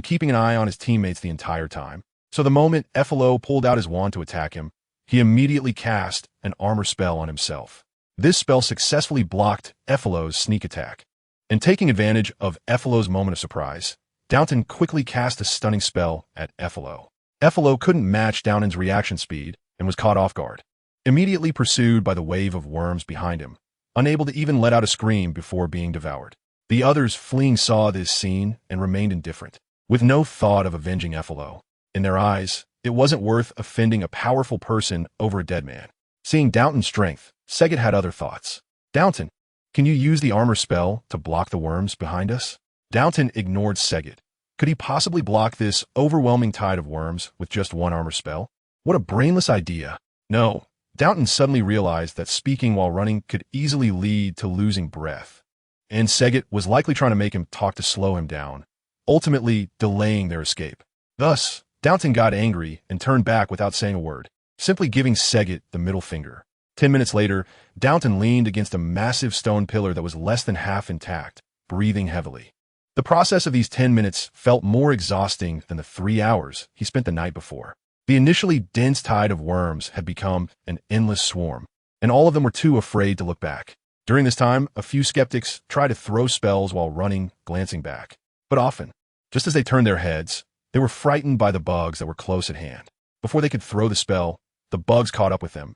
keeping an eye on his teammates the entire time, so the moment Effalo pulled out his wand to attack him, he immediately cast an armor spell on himself. This spell successfully blocked Effalo's sneak attack, and taking advantage of Effalo's moment of surprise, Downton quickly cast a stunning spell at Effalo. Effalo couldn't match Downton's reaction speed and was caught off guard, immediately pursued by the wave of worms behind him, unable to even let out a scream before being devoured. The others fleeing saw this scene and remained indifferent, with no thought of avenging Effalo. In their eyes, it wasn't worth offending a powerful person over a dead man. Seeing Downton's strength, asCedric had other thoughts. "Downton, can you use the armor spell to block the worms behind us?" Downton ignored asCedric. Could he possibly block this overwhelming tide of worms with just one armor spell? What a brainless idea. No. Downton suddenly realized that speaking while running could easily lead to losing breath, and asCedric was likely trying to make him talk to slow him down, ultimately delaying their escape. Thus, Downton got angry and turned back without saying a word, simply giving asCedric the middle finger. 10 minutes later, Downton leaned against a massive stone pillar that was less than half intact, breathing heavily. The process of these 10 minutes felt more exhausting than the 3 hours he spent the night before. The initially dense tide of worms had become an endless swarm, and all of them were too afraid to look back. During this time, a few skeptics tried to throw spells while running, glancing back. But often, just as they turned their heads, they were frightened by the bugs that were close at hand. Before they could throw the spell, the bugs caught up with them,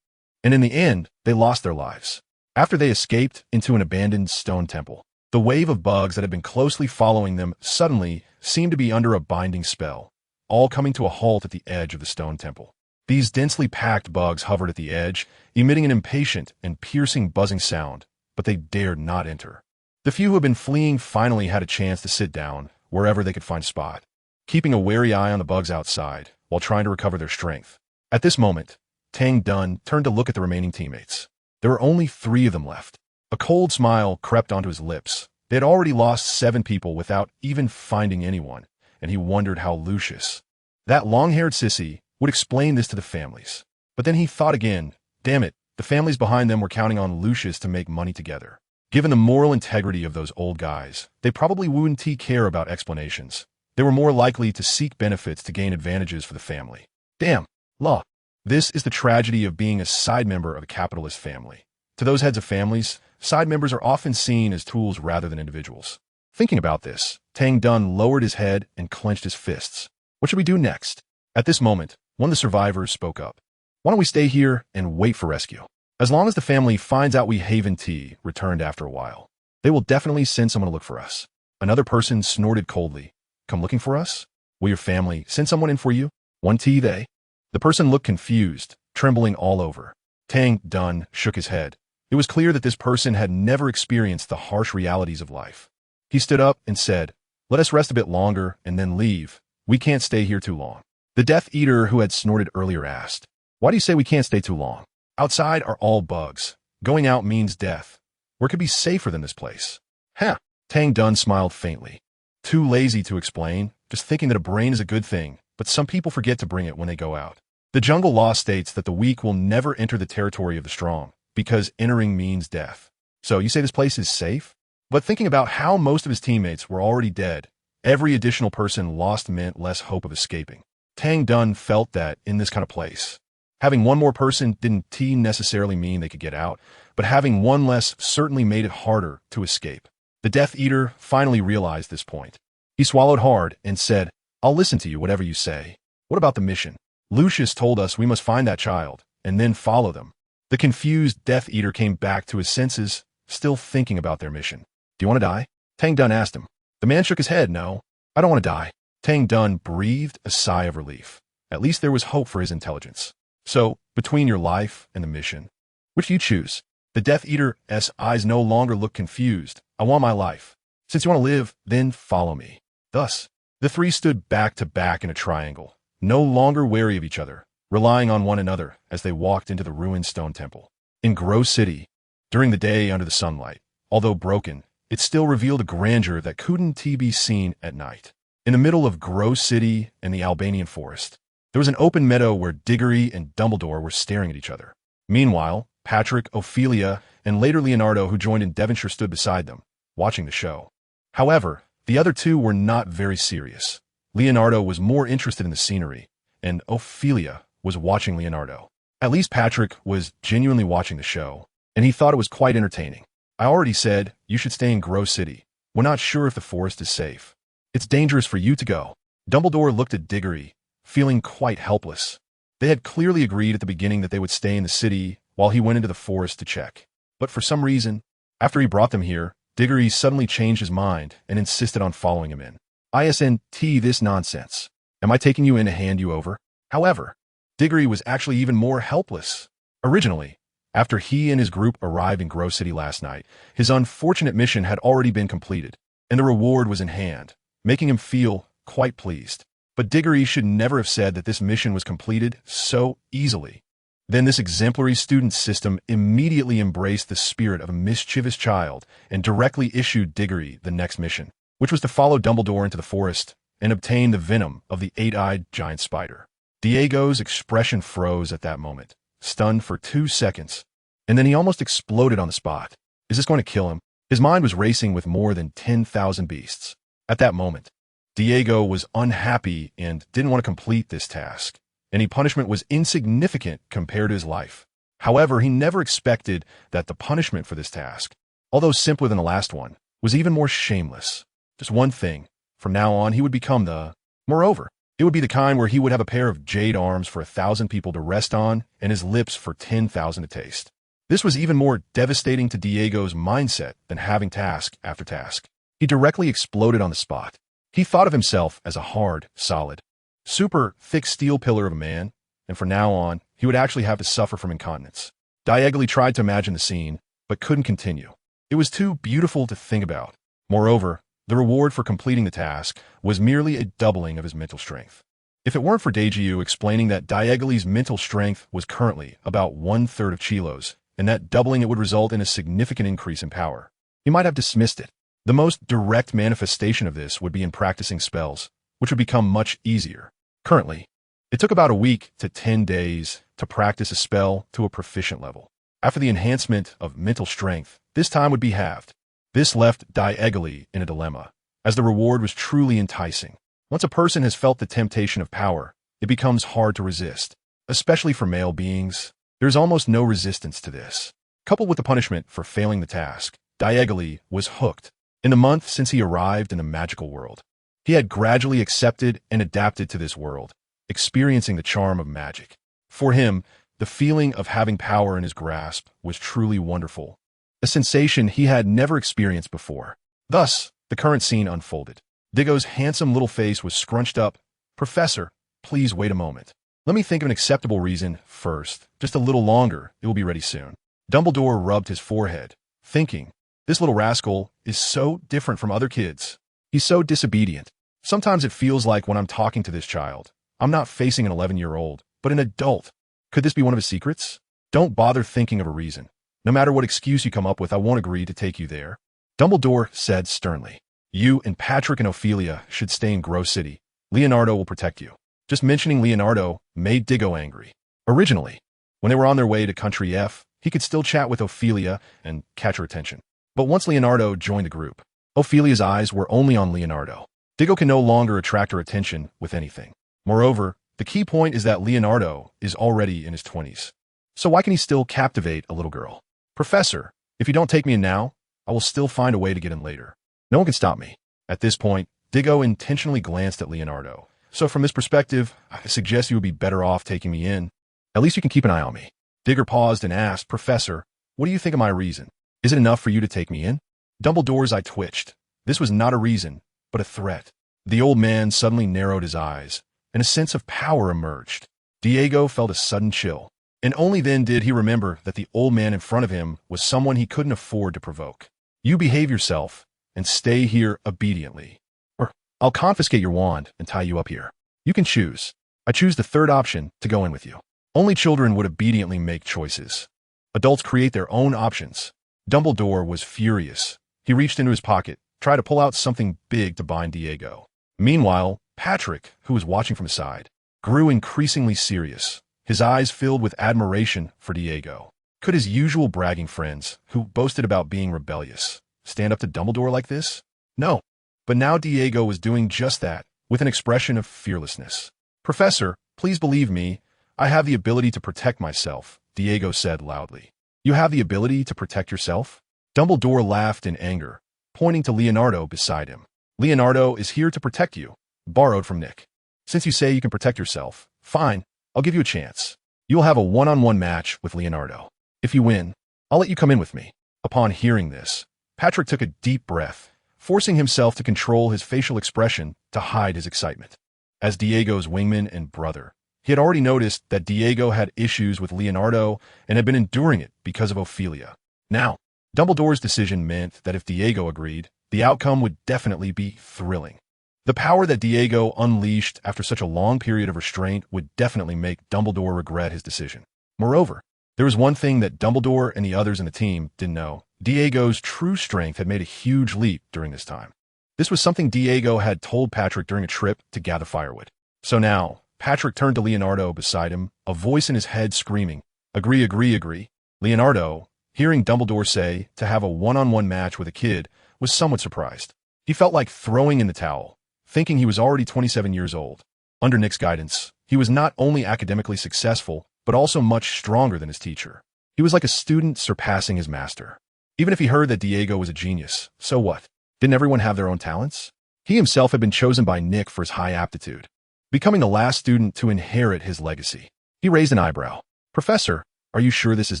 and in the end, they lost their lives. After they escaped into an abandoned stone temple, the wave of bugs that had been closely following them suddenly seemed to be under a binding spell, all coming to a halt at the edge of the stone temple. These densely packed bugs hovered at the edge, emitting an impatient and piercing buzzing sound, but they dared not enter. The few who had been fleeing finally had a chance to sit down wherever they could find a spot, keeping a wary eye on the bugs outside while trying to recover their strength. At this moment, Tang Dun turned to look at the remaining teammates. There were only 3 of them left. A cold smile crept onto his lips. They had already lost 7 people without even finding anyone, and he wondered how Lucius, that long-haired sissy, would explain this to the families. But then he thought again, damn it, the families behind them were counting on Lucius to make money together. Given the moral integrity of those old guys, they probably wouldn't care about explanations. They were more likely to seek benefits to gain advantages for the family. Damn, law. This is the tragedy of being a side member of a capitalist family. To those heads of families, side members are often seen as tools rather than individuals. Thinking about this, Tang Dun lowered his head and clenched his fists. What should we do next? At this moment, one of the survivors spoke up. Why don't we stay here and wait for rescue? As long as the family finds out we Haven Tea returned after a while, they will definitely send someone to look for us. Another person snorted coldly. Come looking for us? Will your family send someone in for you? One tea they? The person looked confused, trembling all over. Tang Dun shook his head. It was clear that this person had never experienced the harsh realities of life. He stood up and said, let us rest a bit longer and then leave. We can't stay here too long. The Death Eater who had snorted earlier asked, why do you say we can't stay too long? Outside are all bugs. Going out means death. Where could be safer than this place? Huh. Tang Dun smiled faintly. Too lazy to explain, just thinking that a brain is a good thing, but some people forget to bring it when they go out. The jungle law states that the weak will never enter the territory of the strong, because entering means death. So you say this place is safe? But thinking about how most of his teammates were already dead, every additional person lost meant less hope of escaping. Tang Dun felt that in this kind of place, having one more person didn't necessarily mean they could get out, but having one less certainly made it harder to escape. The Death Eater finally realized this point. He swallowed hard and said, I'll listen to you whatever you say. What about the mission? Lucius told us we must find that child, and then follow them. The confused Death Eater came back to his senses, still thinking about their mission. Do you want to die? Tang Dun asked him. The man shook his head. No, I don't want to die. Tang Dun breathed a sigh of relief. At least there was hope for his intelligence. So, between your life and the mission, which do you choose? The Death Eater's eyes no longer looked confused. I want my life. Since you want to live, then follow me. Thus, the three stood back to back in a triangle, no longer wary of each other, relying on one another as they walked into the ruined stone temple. In Gross City, during the day under the sunlight, although broken, it still revealed a grandeur that couldn't be seen at night. In the middle of Gross City and the Albanian forest, there was an open meadow where Diggory and Dumbledore were staring at each other. Meanwhile, Patrick, Ophelia, and later Leonardo, who joined in Devonshire, stood beside them, watching the show. However, the other two were not very serious. Leonardo was more interested in the scenery, and Ophelia was watching Leonardo. At least Patrick was genuinely watching the show, and he thought it was quite entertaining. I already said you should stay in Gross City. We're not sure if the forest is safe. It's dangerous for you to go. Dumbledore looked at Diggory, feeling quite helpless. They had clearly agreed at the beginning that they would stay in the city while he went into the forest to check. But for some reason, after he brought them here, Diggory suddenly changed his mind and insisted on following him in. ISNT this nonsense. Am I taking you in to hand you over? However, Diggory was actually even more helpless. Originally, after he and his group arrived in Gross City last night, his unfortunate mission had already been completed, and the reward was in hand, making him feel quite pleased. But Diggory should never have said that this mission was completed so easily. Then this exemplary student system immediately embraced the spirit of a mischievous child and directly issued Diggory the next mission, which was to follow Dumbledore into the forest and obtain the venom of the eight-eyed giant spider. Diego's expression froze at that moment, stunned for 2 seconds, and then he almost exploded on the spot. Is this going to kill him? His mind was racing with more than 10,000 beasts. At that moment, Diego was unhappy and didn't want to complete this task. Any punishment was insignificant compared to his life. However, he never expected that the punishment for this task, although simpler than the last one, was even more shameless. Just one thing. From now on, he would become the... Moreover, it would be the kind where he would have a pair of jade arms for 1,000 people to rest on and his lips for 10,000 to taste. This was even more devastating to Diego's mindset than having task after task. He directly exploded on the spot. He thought of himself as a hard, solid, super thick steel pillar of a man, and from now on, he would actually have to suffer from incontinence. Diagonally tried to imagine the scene, but couldn't continue. It was too beautiful to think about. Moreover, the reward for completing the task was merely a doubling of his mental strength. If it weren't for Daeju explaining that Diagonally's mental strength was currently about 1/3 of Chilo's, and that doubling it would result in a significant increase in power, he might have dismissed it. The most direct manifestation of this would be in practicing spells, which would become much easier. Currently, it took about a week to 10 days to practice a spell to a proficient level. After the enhancement of mental strength, this time would be halved. This left Diagonally in a dilemma, as the reward was truly enticing. Once a person has felt the temptation of power, it becomes hard to resist. Especially for male beings, there's almost no resistance to this. Coupled with the punishment for failing the task, Diagonally was hooked. In the month since he arrived in the magical world, he had gradually accepted and adapted to this world, experiencing the charm of magic. For him, the feeling of having power in his grasp was truly wonderful, a sensation he had never experienced before. Thus, the The current scene unfolded. Diggo's handsome little face was scrunched up. "Professor, please wait a moment. Let me think of an acceptable reason first. Just a little longer. It will be ready soon." Dumbledore rubbed his forehead, thinking, this little rascal is so different from other kids. He's so disobedient. Sometimes it feels like when I'm talking to this child, I'm not facing an 11-year-old, but an adult. Could this be one of his secrets? Don't bother thinking of a reason. No matter what excuse you come up with, I won't agree to take you there. Dumbledore said sternly. You and Patrick and Ophelia should stay in Grove City. Leonardo will protect you. Just mentioning Leonardo made Diggo angry. Originally, when they were on their way to Country F, he could still chat with Ophelia and catch her attention. But once Leonardo joined the group, Ophelia's eyes were only on Leonardo. Diggo can no longer attract her attention with anything. Moreover, the key point is that Leonardo is already in his 20s. So why can he still captivate a little girl? Professor, if you don't take me in now, I will still find a way to get in later. No one can stop me. At this point, Diggo intentionally glanced at Leonardo. So from this perspective, I suggest you would be better off taking me in. At least you can keep an eye on me. Digger paused and asked, Professor, what do you think of my reason? Is it enough for you to take me in? Dumbledore's eye twitched. This was not a reason, but a threat. The old man suddenly narrowed his eyes, and a sense of power emerged. Diego felt a sudden chill, and only then did he remember that the old man in front of him was someone he couldn't afford to provoke. You behave yourself, and stay here obediently. Or I'll confiscate your wand and tie you up here. You can choose. I choose the third option to go in with you. Only children would obediently make choices. Adults create their own options. Dumbledore was furious. He reached into his pocket, tried to pull out something big to bind Diego. Meanwhile, Patrick, who was watching from his side, grew increasingly serious, his eyes filled with admiration for Diego. Could his usual bragging friends, who boasted about being rebellious, stand up to Dumbledore like this? No. But now Diego was doing just that, with an expression of fearlessness. Professor, please believe me, I have the ability to protect myself, Diego said loudly. You have the ability to protect yourself? Dumbledore laughed in anger, pointing to Leonardo beside him. Leonardo is here to protect you, borrowed from Nick. Since you say you can protect yourself, fine, I'll give you a chance. You'll have a one-on-one match with Leonardo. If you win, I'll let you come in with me. Upon hearing this, Patrick took a deep breath, forcing himself to control his facial expression to hide his excitement. As Diego's wingman and brother, he had already noticed that Diego had issues with Leonardo and had been enduring it because of Ophelia. Now, Dumbledore's decision meant that if Diego agreed, the outcome would definitely be thrilling. The power that Diego unleashed after such a long period of restraint would definitely make Dumbledore regret his decision. Moreover, there was one thing that Dumbledore and the others in the team didn't know. Diego's true strength had made a huge leap during this time. This was something Diego had told Patrick during a trip to gather firewood. So now, Patrick turned to Leonardo beside him, a voice in his head screaming, Agree, agree, agree. Leonardo, hearing Dumbledore say to have a one-on-one match with a kid, was somewhat surprised. He felt like throwing in the towel, thinking he was already 27 years old. Under Nick's guidance, he was not only academically successful, but also much stronger than his teacher. He was like a student surpassing his master. Even if he heard that Diego was a genius, so what? Didn't everyone have their own talents? He himself had been chosen by Nick for his high aptitude, becoming the last student to inherit his legacy. He raised an eyebrow. Professor, are you sure this is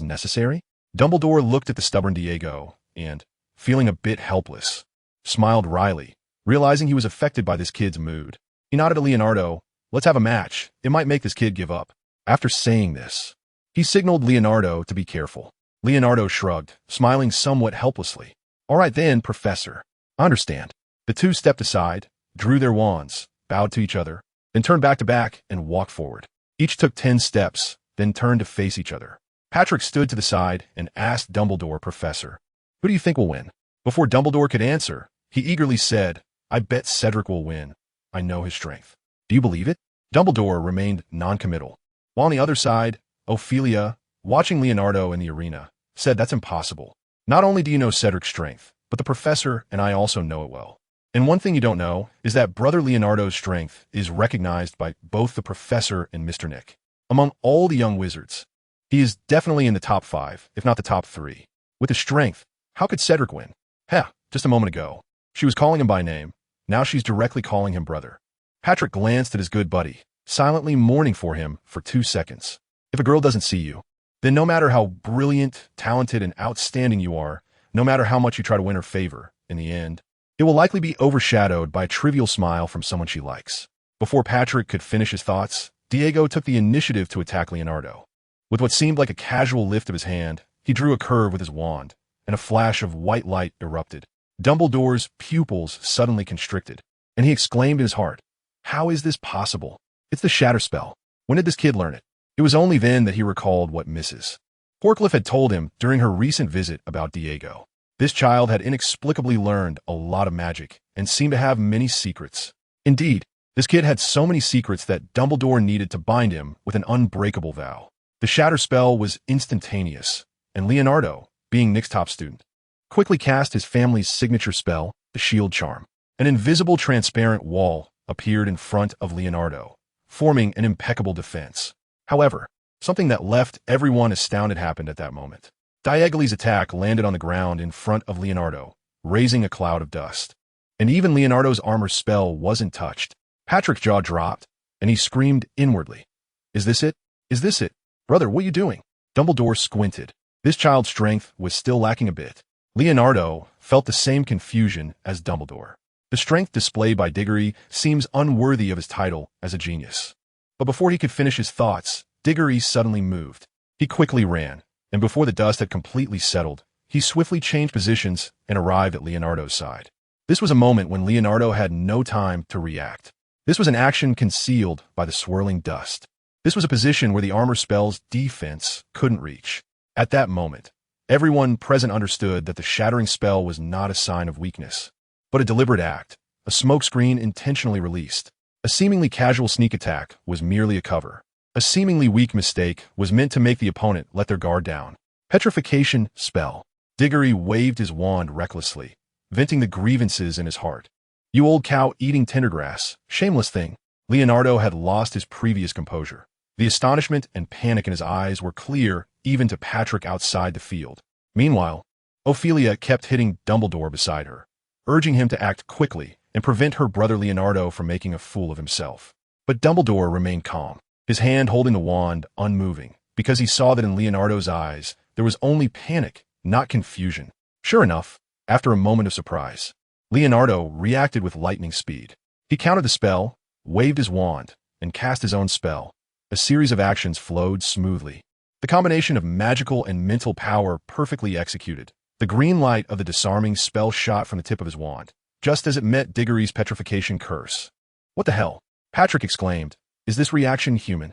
necessary? Dumbledore looked at the stubborn Diego and, feeling a bit helpless, smiled wryly, realizing he was affected by this kid's mood. He nodded to Leonardo. Let's have a match. It might make this kid give up. After saying this, he signaled Leonardo to be careful. Leonardo shrugged, smiling somewhat helplessly. All right then, Professor. I understand. The two stepped aside, drew their wands, bowed to each other, then turned back to back and walked forward. Each took 10 steps, then turned to face each other. Patrick stood to the side and asked Dumbledore, Professor, who do you think will win? Before Dumbledore could answer, he eagerly said, I bet Cedric will win. I know his strength. Do you believe it? Dumbledore remained non-committal. While on the other side, Ophelia, watching Leonardo in the arena, said that's impossible. Not only do you know Cedric's strength, but the professor and I also know it well. And one thing you don't know is that Brother Leonardo's strength is recognized by both the professor and Mr. Nick. Among all the young wizards, he is definitely in the top 5, if not the top 3. With his strength, how could Cedric win? Heh, just a moment ago, she was calling him by name. Now she's directly calling him brother. Patrick glanced at his good buddy, silently mourning for him for 2 seconds. If a girl doesn't see you, then no matter how brilliant, talented, and outstanding you are, no matter how much you try to win her favor, in the end, It will likely be overshadowed by a trivial smile from someone she likes. Before Patrick could finish his thoughts, Diego took the initiative to attack Leonardo. With what seemed like a casual lift of his hand, he drew a curve with his wand, and a flash of white light erupted. Dumbledore's pupils suddenly constricted, and he exclaimed in his heart, "How is this possible? It's the shatter spell. When did this kid learn it?" It was only then that he recalled what Mrs. Portcliffe had told him during her recent visit about Diego. This child had inexplicably learned a lot of magic and seemed to have many secrets. Indeed, this kid had so many secrets that Dumbledore needed to bind him with an unbreakable vow. The shatter spell was instantaneous, and Leonardo, being Nick's top student, quickly cast his family's signature spell, the shield charm. An invisible transparent wall appeared in front of Leonardo, forming an impeccable defense. However, something that left everyone astounded happened at that moment. Diegoli's attack landed on the ground in front of Leonardo, raising a cloud of dust. And even Leonardo's armor spell wasn't touched. Patrick's jaw dropped, and he screamed inwardly, "Is this it? Is this it? Brother, what are you doing?" Dumbledore squinted. This child's strength was still lacking a bit. Leonardo felt the same confusion as Dumbledore. The strength displayed by Diggory seems unworthy of his title as a genius. But before he could finish his thoughts, Diggory suddenly moved. He quickly ran, and before the dust had completely settled, he swiftly changed positions and arrived at Leonardo's side. This was a moment when Leonardo had no time to react. This was an action concealed by the swirling dust. This was a position where the armor spell's defense couldn't reach. At that moment, everyone present understood that the shattering spell was not a sign of weakness, but a deliberate act, a smokescreen intentionally released. A seemingly casual sneak attack was merely a cover. A seemingly weak mistake was meant to make the opponent let their guard down. Petrification spell. Diggory waved his wand recklessly, venting the grievances in his heart. "You old cow eating tendergrass, shameless thing." Leonardo had lost his previous composure. The astonishment and panic in his eyes were clear even to Patrick outside the field. Meanwhile, Ophelia kept hitting Dumbledore beside her, urging him to act quickly and prevent her brother Leonardo from making a fool of himself. But Dumbledore remained calm, his hand holding the wand unmoving, because he saw that in Leonardo's eyes there was only panic, not confusion. Sure enough, after a moment of surprise, Leonardo reacted with lightning speed. He countered the spell, waved his wand, and cast his own spell. A series of actions flowed smoothly. The combination of magical and mental power perfectly executed. The green light of the disarming spell shot from the tip of his wand, just as it met Diggory's petrification curse. "What the hell?" Patrick exclaimed. "Is this reaction human?"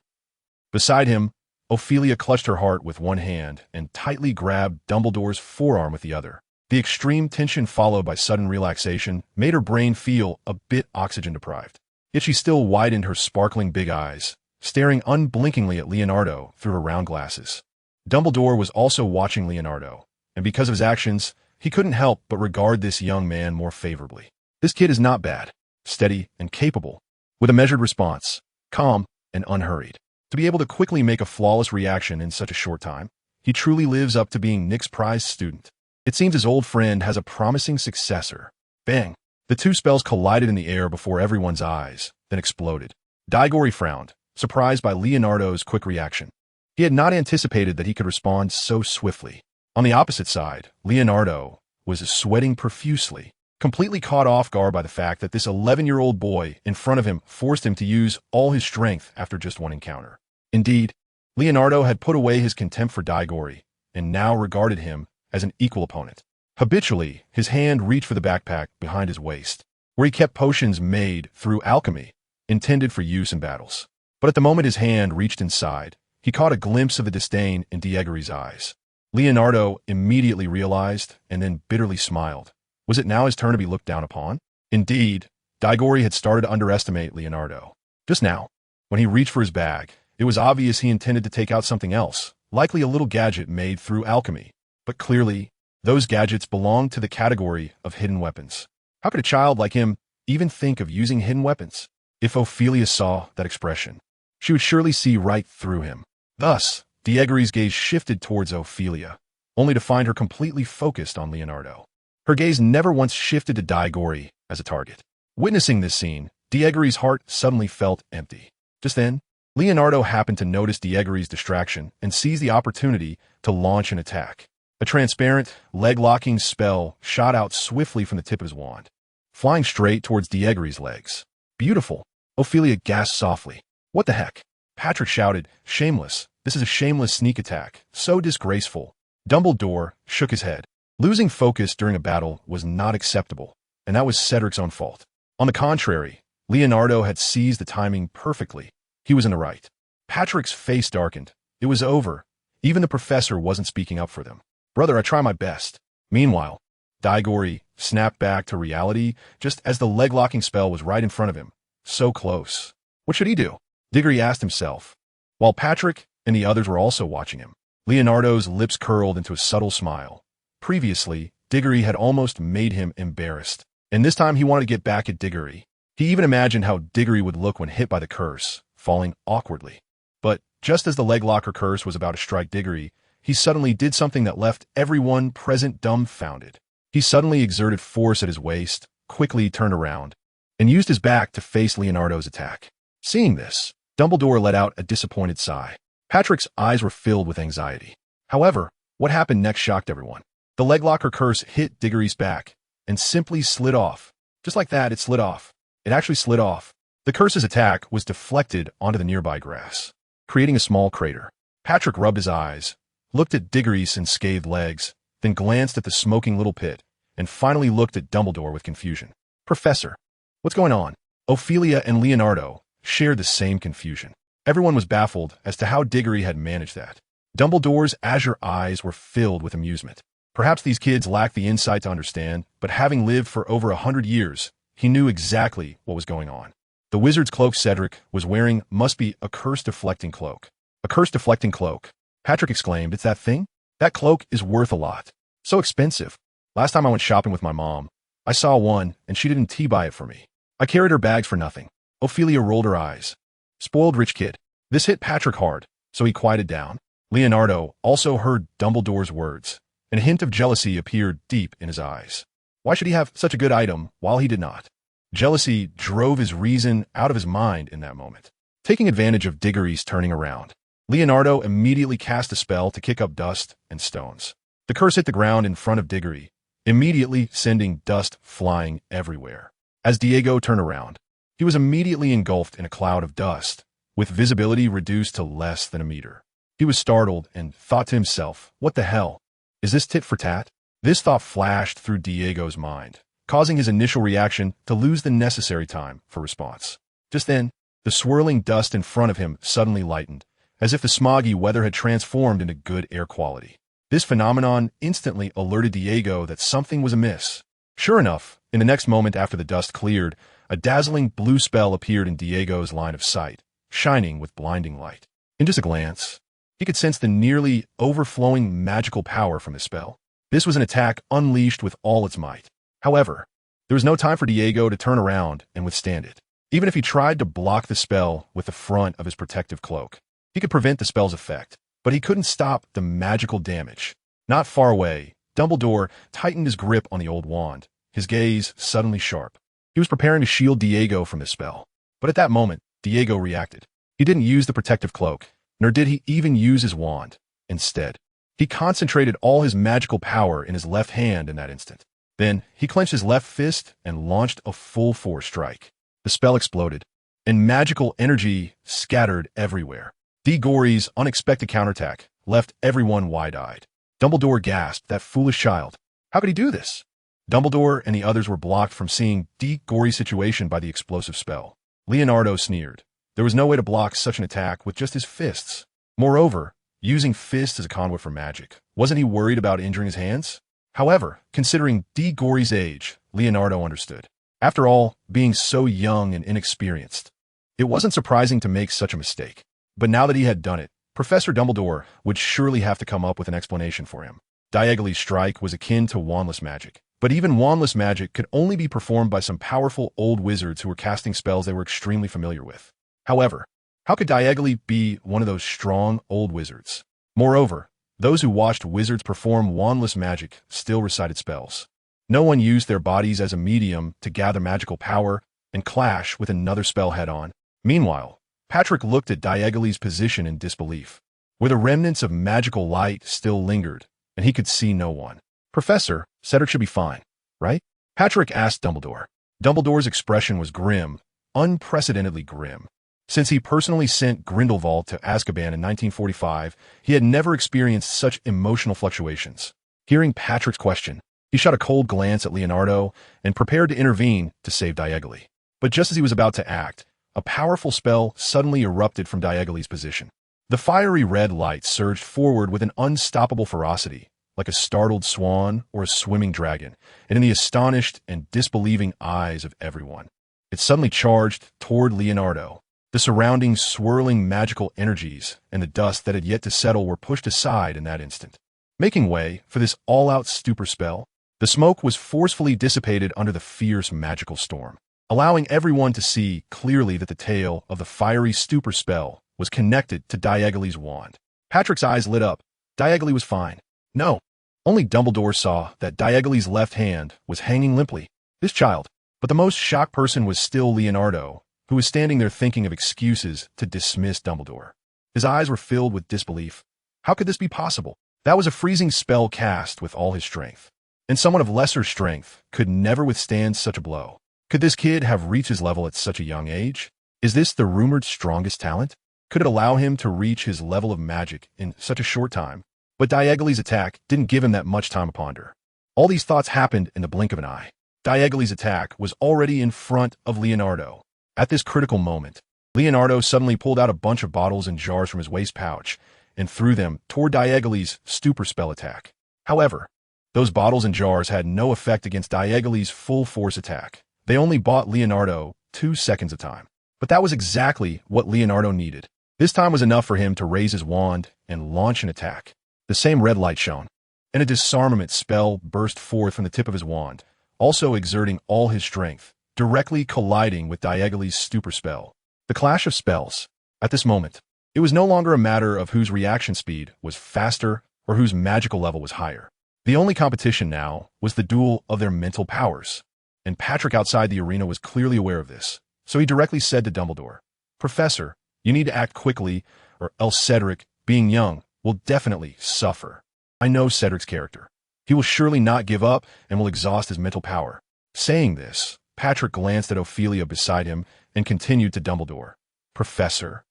Beside him, Ophelia clutched her heart with one hand and tightly grabbed Dumbledore's forearm with the other. The extreme tension followed by sudden relaxation made her brain feel a bit oxygen-deprived. Yet she still widened her sparkling big eyes, staring unblinkingly at Leonardo through her round glasses. Dumbledore was also watching Leonardo, and because of his actions, he couldn't help but regard this young man more favorably. This kid is not bad, steady and capable, with a measured response, calm and unhurried. To be able to quickly make a flawless reaction in such a short time, he truly lives up to being Nick's prized student. It seems his old friend has a promising successor. Bang! The two spells collided in the air before everyone's eyes, then exploded. Digory frowned, surprised by Leonardo's quick reaction. He had not anticipated that he could respond so swiftly. On the opposite side, Leonardo was sweating profusely, completely caught off guard by the fact that this 11-year-old boy in front of him forced him to use all his strength after just one encounter. Indeed, Leonardo had put away his contempt for Digory and now regarded him as an equal opponent. Habitually, his hand reached for the backpack behind his waist, where he kept potions made through alchemy, intended for use in battles. But at the moment his hand reached inside, he caught a glimpse of the disdain in Digory's eyes. Leonardo immediately realized and then bitterly smiled. Was it now his turn to be looked down upon? Indeed, Digory had started to underestimate Leonardo. Just now, when he reached for his bag, it was obvious he intended to take out something else, likely a little gadget made through alchemy. But clearly, those gadgets belonged to the category of hidden weapons. How could a child like him even think of using hidden weapons? If Ophelia saw that expression, she would surely see right through him. Thus, Digory's gaze shifted towards Ophelia, only to find her completely focused on Leonardo. Her gaze never once shifted to Digory as a target. Witnessing this scene, Digory's heart suddenly felt empty. Just then, Leonardo happened to notice Digory's distraction and seized the opportunity to launch an attack. A transparent, leg-locking spell shot out swiftly from the tip of his wand. flying straight towards Diegory's legs. Beautiful. Ophelia gasped softly. What the heck? Patrick shouted, shameless. This is a shameless sneak attack. So disgraceful. Dumbledore shook his head. Losing focus during a battle was not acceptable, and that was Cedric's own fault. On the contrary, Leonardo had seized the timing perfectly. He was in the right. Patrick's face darkened. It was over. Even the professor wasn't speaking up for them. Brother, I try my best. Meanwhile, Digory snapped back to reality just as the leg-locking spell was right in front of him. So close. What should he do? Diggory asked himself. While Patrick and the others were also watching him, Leonardo's lips curled into a subtle smile. Previously, Diggory had almost made him embarrassed, and this time he wanted to get back at Diggory. He even imagined how Diggory would look when hit by the curse, falling awkwardly. But just as the leg-locker curse was about to strike Diggory, he suddenly did something that left everyone present dumbfounded. He suddenly exerted force at his waist, quickly turned around, and used his back to face Leonardo's attack. Seeing this, Dumbledore let out a disappointed sigh. Patrick's eyes were filled with anxiety. However, what happened next shocked everyone. The leg-locker curse hit Diggory's back and simply slid off. Just like that, it slid off. It actually slid off. The curse's attack was deflected onto the nearby grass, creating a small crater. Patrick rubbed his eyes, looked at Diggory's unscathed legs, then glanced at the smoking little pit, and finally looked at Dumbledore with confusion. Professor, what's going on? Ophelia and Leonardo shared the same confusion. Everyone was baffled as to how Diggory had managed that. Dumbledore's azure eyes were filled with amusement. Perhaps these kids lacked the insight to understand, but having lived for over 100 years, he knew exactly what was going on. The wizard's cloak Cedric was wearing must be a curse-deflecting cloak. A curse-deflecting cloak. Patrick exclaimed, it's that thing? That cloak is worth a lot. So expensive. Last time I went shopping with my mom, I saw one, and she didn't buy it for me. I carried her bags for nothing. Ophelia rolled her eyes. Spoiled rich kid. This hit Patrick hard, so he quieted down. Leonardo also heard Dumbledore's words, and a hint of jealousy appeared deep in his eyes. Why should he have such a good item while he did not? Jealousy drove his reason out of his mind in that moment. Taking advantage of Diggory's turning around, Leonardo immediately cast a spell to kick up dust and stones. The curse hit the ground in front of Diggory, immediately sending dust flying everywhere. As Diego turned around, he was immediately engulfed in a cloud of dust, with visibility reduced to less than a meter. He was startled and thought to himself, what the hell? Is this tit for tat? This thought flashed through Diego's mind, causing his initial reaction to lose the necessary time for response. Just then, the swirling dust in front of him suddenly lightened, as if the smoggy weather had transformed into good air quality. This phenomenon instantly alerted Diego that something was amiss. Sure enough, in the next moment after the dust cleared, a dazzling blue spell appeared in Diego's line of sight, shining with blinding light. In just a glance, he could sense the nearly overflowing magical power from the spell. This was an attack unleashed with all its might. However, there was no time for Diego to turn around and withstand it. Even if he tried to block the spell with the front of his protective cloak, he could prevent the spell's effect, but he couldn't stop the magical damage. Not far away, Dumbledore tightened his grip on the old wand, his gaze suddenly sharp. He was preparing to shield Diego from the spell, but at that moment, Diego reacted. He didn't use the protective cloak, nor did he even use his wand. Instead, he concentrated all his magical power in his left hand in that instant. Then, he clenched his left fist and launched a full-force strike. The spell exploded, and magical energy scattered everywhere. Digory's unexpected counterattack left everyone wide-eyed. Dumbledore gasped, that foolish child. How could he do this? Dumbledore and the others were blocked from seeing Digory's situation by the explosive spell. Leonardo sneered. There was no way to block such an attack with just his fists. Moreover, using fists as a conduit for magic, wasn't he worried about injuring his hands? However, considering Digory's age, Leonardo understood. After all, being so young and inexperienced, it wasn't surprising to make such a mistake. But now that he had done it, Professor Dumbledore would surely have to come up with an explanation for him. Diagonally's strike was akin to wandless magic, but even wandless magic could only be performed by some powerful old wizards who were casting spells they were extremely familiar with. However, how could Diagonally be one of those strong old wizards? Moreover, those who watched wizards perform wandless magic still recited spells. No one used their bodies as a medium to gather magical power and clash with another spell head-on. Meanwhile, Patrick looked at Diagonally's position in disbelief, where the remnants of magical light still lingered, and he could see no one. Professor, Cedric should be fine, right? Patrick asked Dumbledore. Dumbledore's expression was grim, unprecedentedly grim. Since he personally sent Grindelwald to Azkaban in 1945, he had never experienced such emotional fluctuations. Hearing Patrick's question, he shot a cold glance at Leonardo and prepared to intervene to save Diagoly. But just as he was about to act, a powerful spell suddenly erupted from Diagoly's position. The fiery red light surged forward with an unstoppable ferocity, like a startled swan or a swimming dragon, and in the astonished and disbelieving eyes of everyone. It suddenly charged toward Leonardo. The surrounding swirling magical energies and the dust that had yet to settle were pushed aside in that instant. Making way for this all-out stupor spell, the smoke was forcefully dissipated under the fierce magical storm, allowing everyone to see clearly that the tail of the fiery stupor spell was connected to Diagoly's wand. Patrick's eyes lit up. Diagoly was fine. No, only Dumbledore saw that Diagoly's left hand was hanging limply. This child. But the most shocked person was still Leonardo, who was standing there thinking of excuses to dismiss Dumbledore. His eyes were filled with disbelief. How could this be possible? That was a freezing spell cast with all his strength. And someone of lesser strength could never withstand such a blow. Could this kid have reached his level at such a young age? Is this the rumored strongest talent? Could it allow him to reach his level of magic in such a short time? But Diagoly's attack didn't give him that much time to ponder. All these thoughts happened in the blink of an eye. Diagoly's attack was already in front of Leonardo. At this critical moment, Leonardo suddenly pulled out a bunch of bottles and jars from his waist pouch and threw them toward Diagoly's stupor spell attack. However, those bottles and jars had no effect against Diagoly's full force attack. They only bought Leonardo 2 seconds of time. But that was exactly what Leonardo needed. This time was enough for him to raise his wand and launch an attack. The same red light shone, and a disarmament spell burst forth from the tip of his wand, also exerting all his strength, directly colliding with Diagoly's stupor spell. The clash of spells. At this moment, it was no longer a matter of whose reaction speed was faster or whose magical level was higher. The only competition now was the duel of their mental powers, and Patrick outside the arena was clearly aware of this, so he directly said to Dumbledore, "Professor, you need to act quickly, or else Cedric, being young, will definitely suffer. I know Cedric's character. He will surely not give up and will exhaust his mental power." Saying this, Patrick glanced at Ophelia beside him and continued to Dumbledore, "Professor,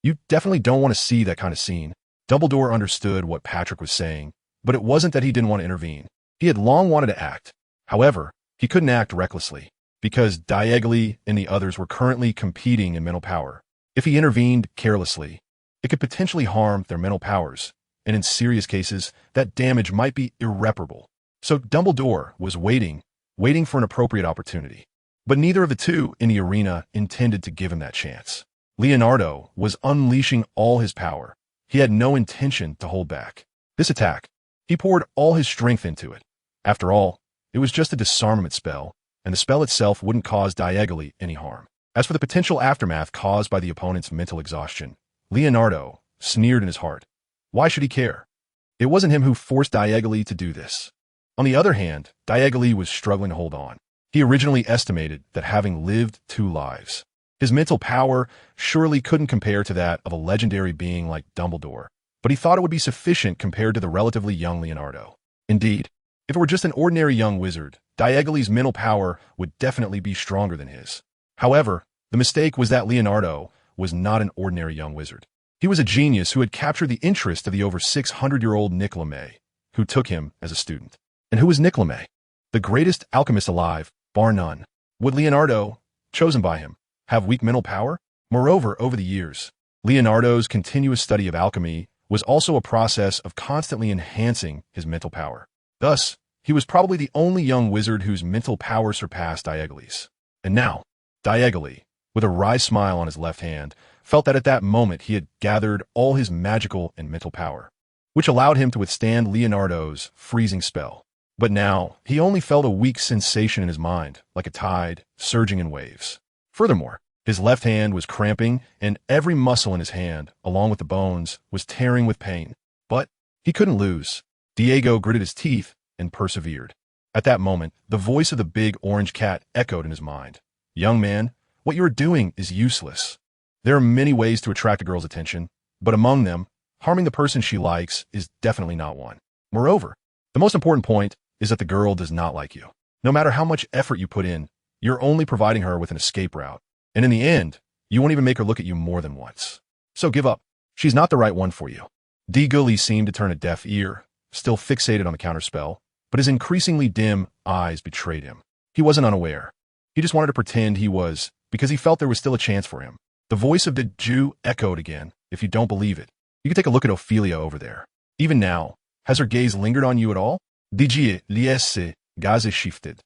you definitely don't want to see that kind of scene." Dumbledore understood what Patrick was saying, but it wasn't that he didn't want to intervene. He had long wanted to act. However, he couldn't act recklessly, because Diagoly and the others were currently competing in mental power. If he intervened carelessly, it could potentially harm their mental powers, and in serious cases, that damage might be irreparable. So Dumbledore was waiting for an appropriate opportunity. But neither of the two in the arena intended to give him that chance. Leonardo was unleashing all his power. He had no intention to hold back. This attack, he poured all his strength into it. After all, it was just a disarmament spell, and the spell itself wouldn't cause Diagoly any harm. As for the potential aftermath caused by the opponent's mental exhaustion, Leonardo sneered in his heart. Why should he care? It wasn't him who forced Diagoly to do this. On the other hand, Diagoly was struggling to hold on. He originally estimated that having lived 2 lives, his mental power surely couldn't compare to that of a legendary being like Dumbledore, but he thought it would be sufficient compared to the relatively young Leonardo. Indeed, if it were just an ordinary young wizard, Diagoly's mental power would definitely be stronger than his. However, the mistake was that Leonardo was not an ordinary young wizard. He was a genius who had captured the interest of the over 600-year-old Nicolas, who took him as a student. And who was Nicolas? The greatest alchemist alive, bar none. Would Leonardo, chosen by him, have weak mental power? Moreover, over the years, Leonardo's continuous study of alchemy was also a process of constantly enhancing his mental power. Thus, he was probably the only young wizard whose mental power surpassed Diagoly's. And now, Diagoly, with a wry smile on his left hand, felt that at that moment he had gathered all his magical and mental power, which allowed him to withstand Leonardo's freezing spell. But now, he only felt a weak sensation in his mind, like a tide surging in waves. Furthermore, his left hand was cramping, and every muscle in his hand, along with the bones, was tearing with pain. But he couldn't lose. Diego gritted his teeth and persevered. At that moment, the voice of the big orange cat echoed in his mind. "Young man, what you are doing is useless. There are many ways to attract a girl's attention, but among them, harming the person she likes is definitely not one. Moreover, the most important point is that the girl does not like you. No matter how much effort you put in, You're only providing her with an escape route. And in the end, you won't even make her look at you more than once. So give up. She's not the right one for you. Gully seemed to turn a deaf ear, still fixated on the counterspell, but his increasingly dim eyes betrayed him. He wasn't unaware. He just wanted to pretend he was, because he felt there was still a chance for him. The voice of the Jew echoed again. If you don't believe it, you can take a look at Ophelia over there. Even now, has her gaze lingered on you at all? Digier liesse gaze shifted.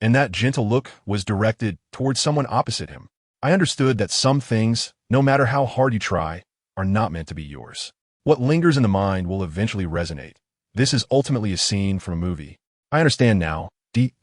And that gentle look was directed towards someone opposite him. I understood that some things, no matter how hard you try, are not meant to be yours. What lingers in the mind will eventually resonate. This is ultimately a scene from a movie. I understand now,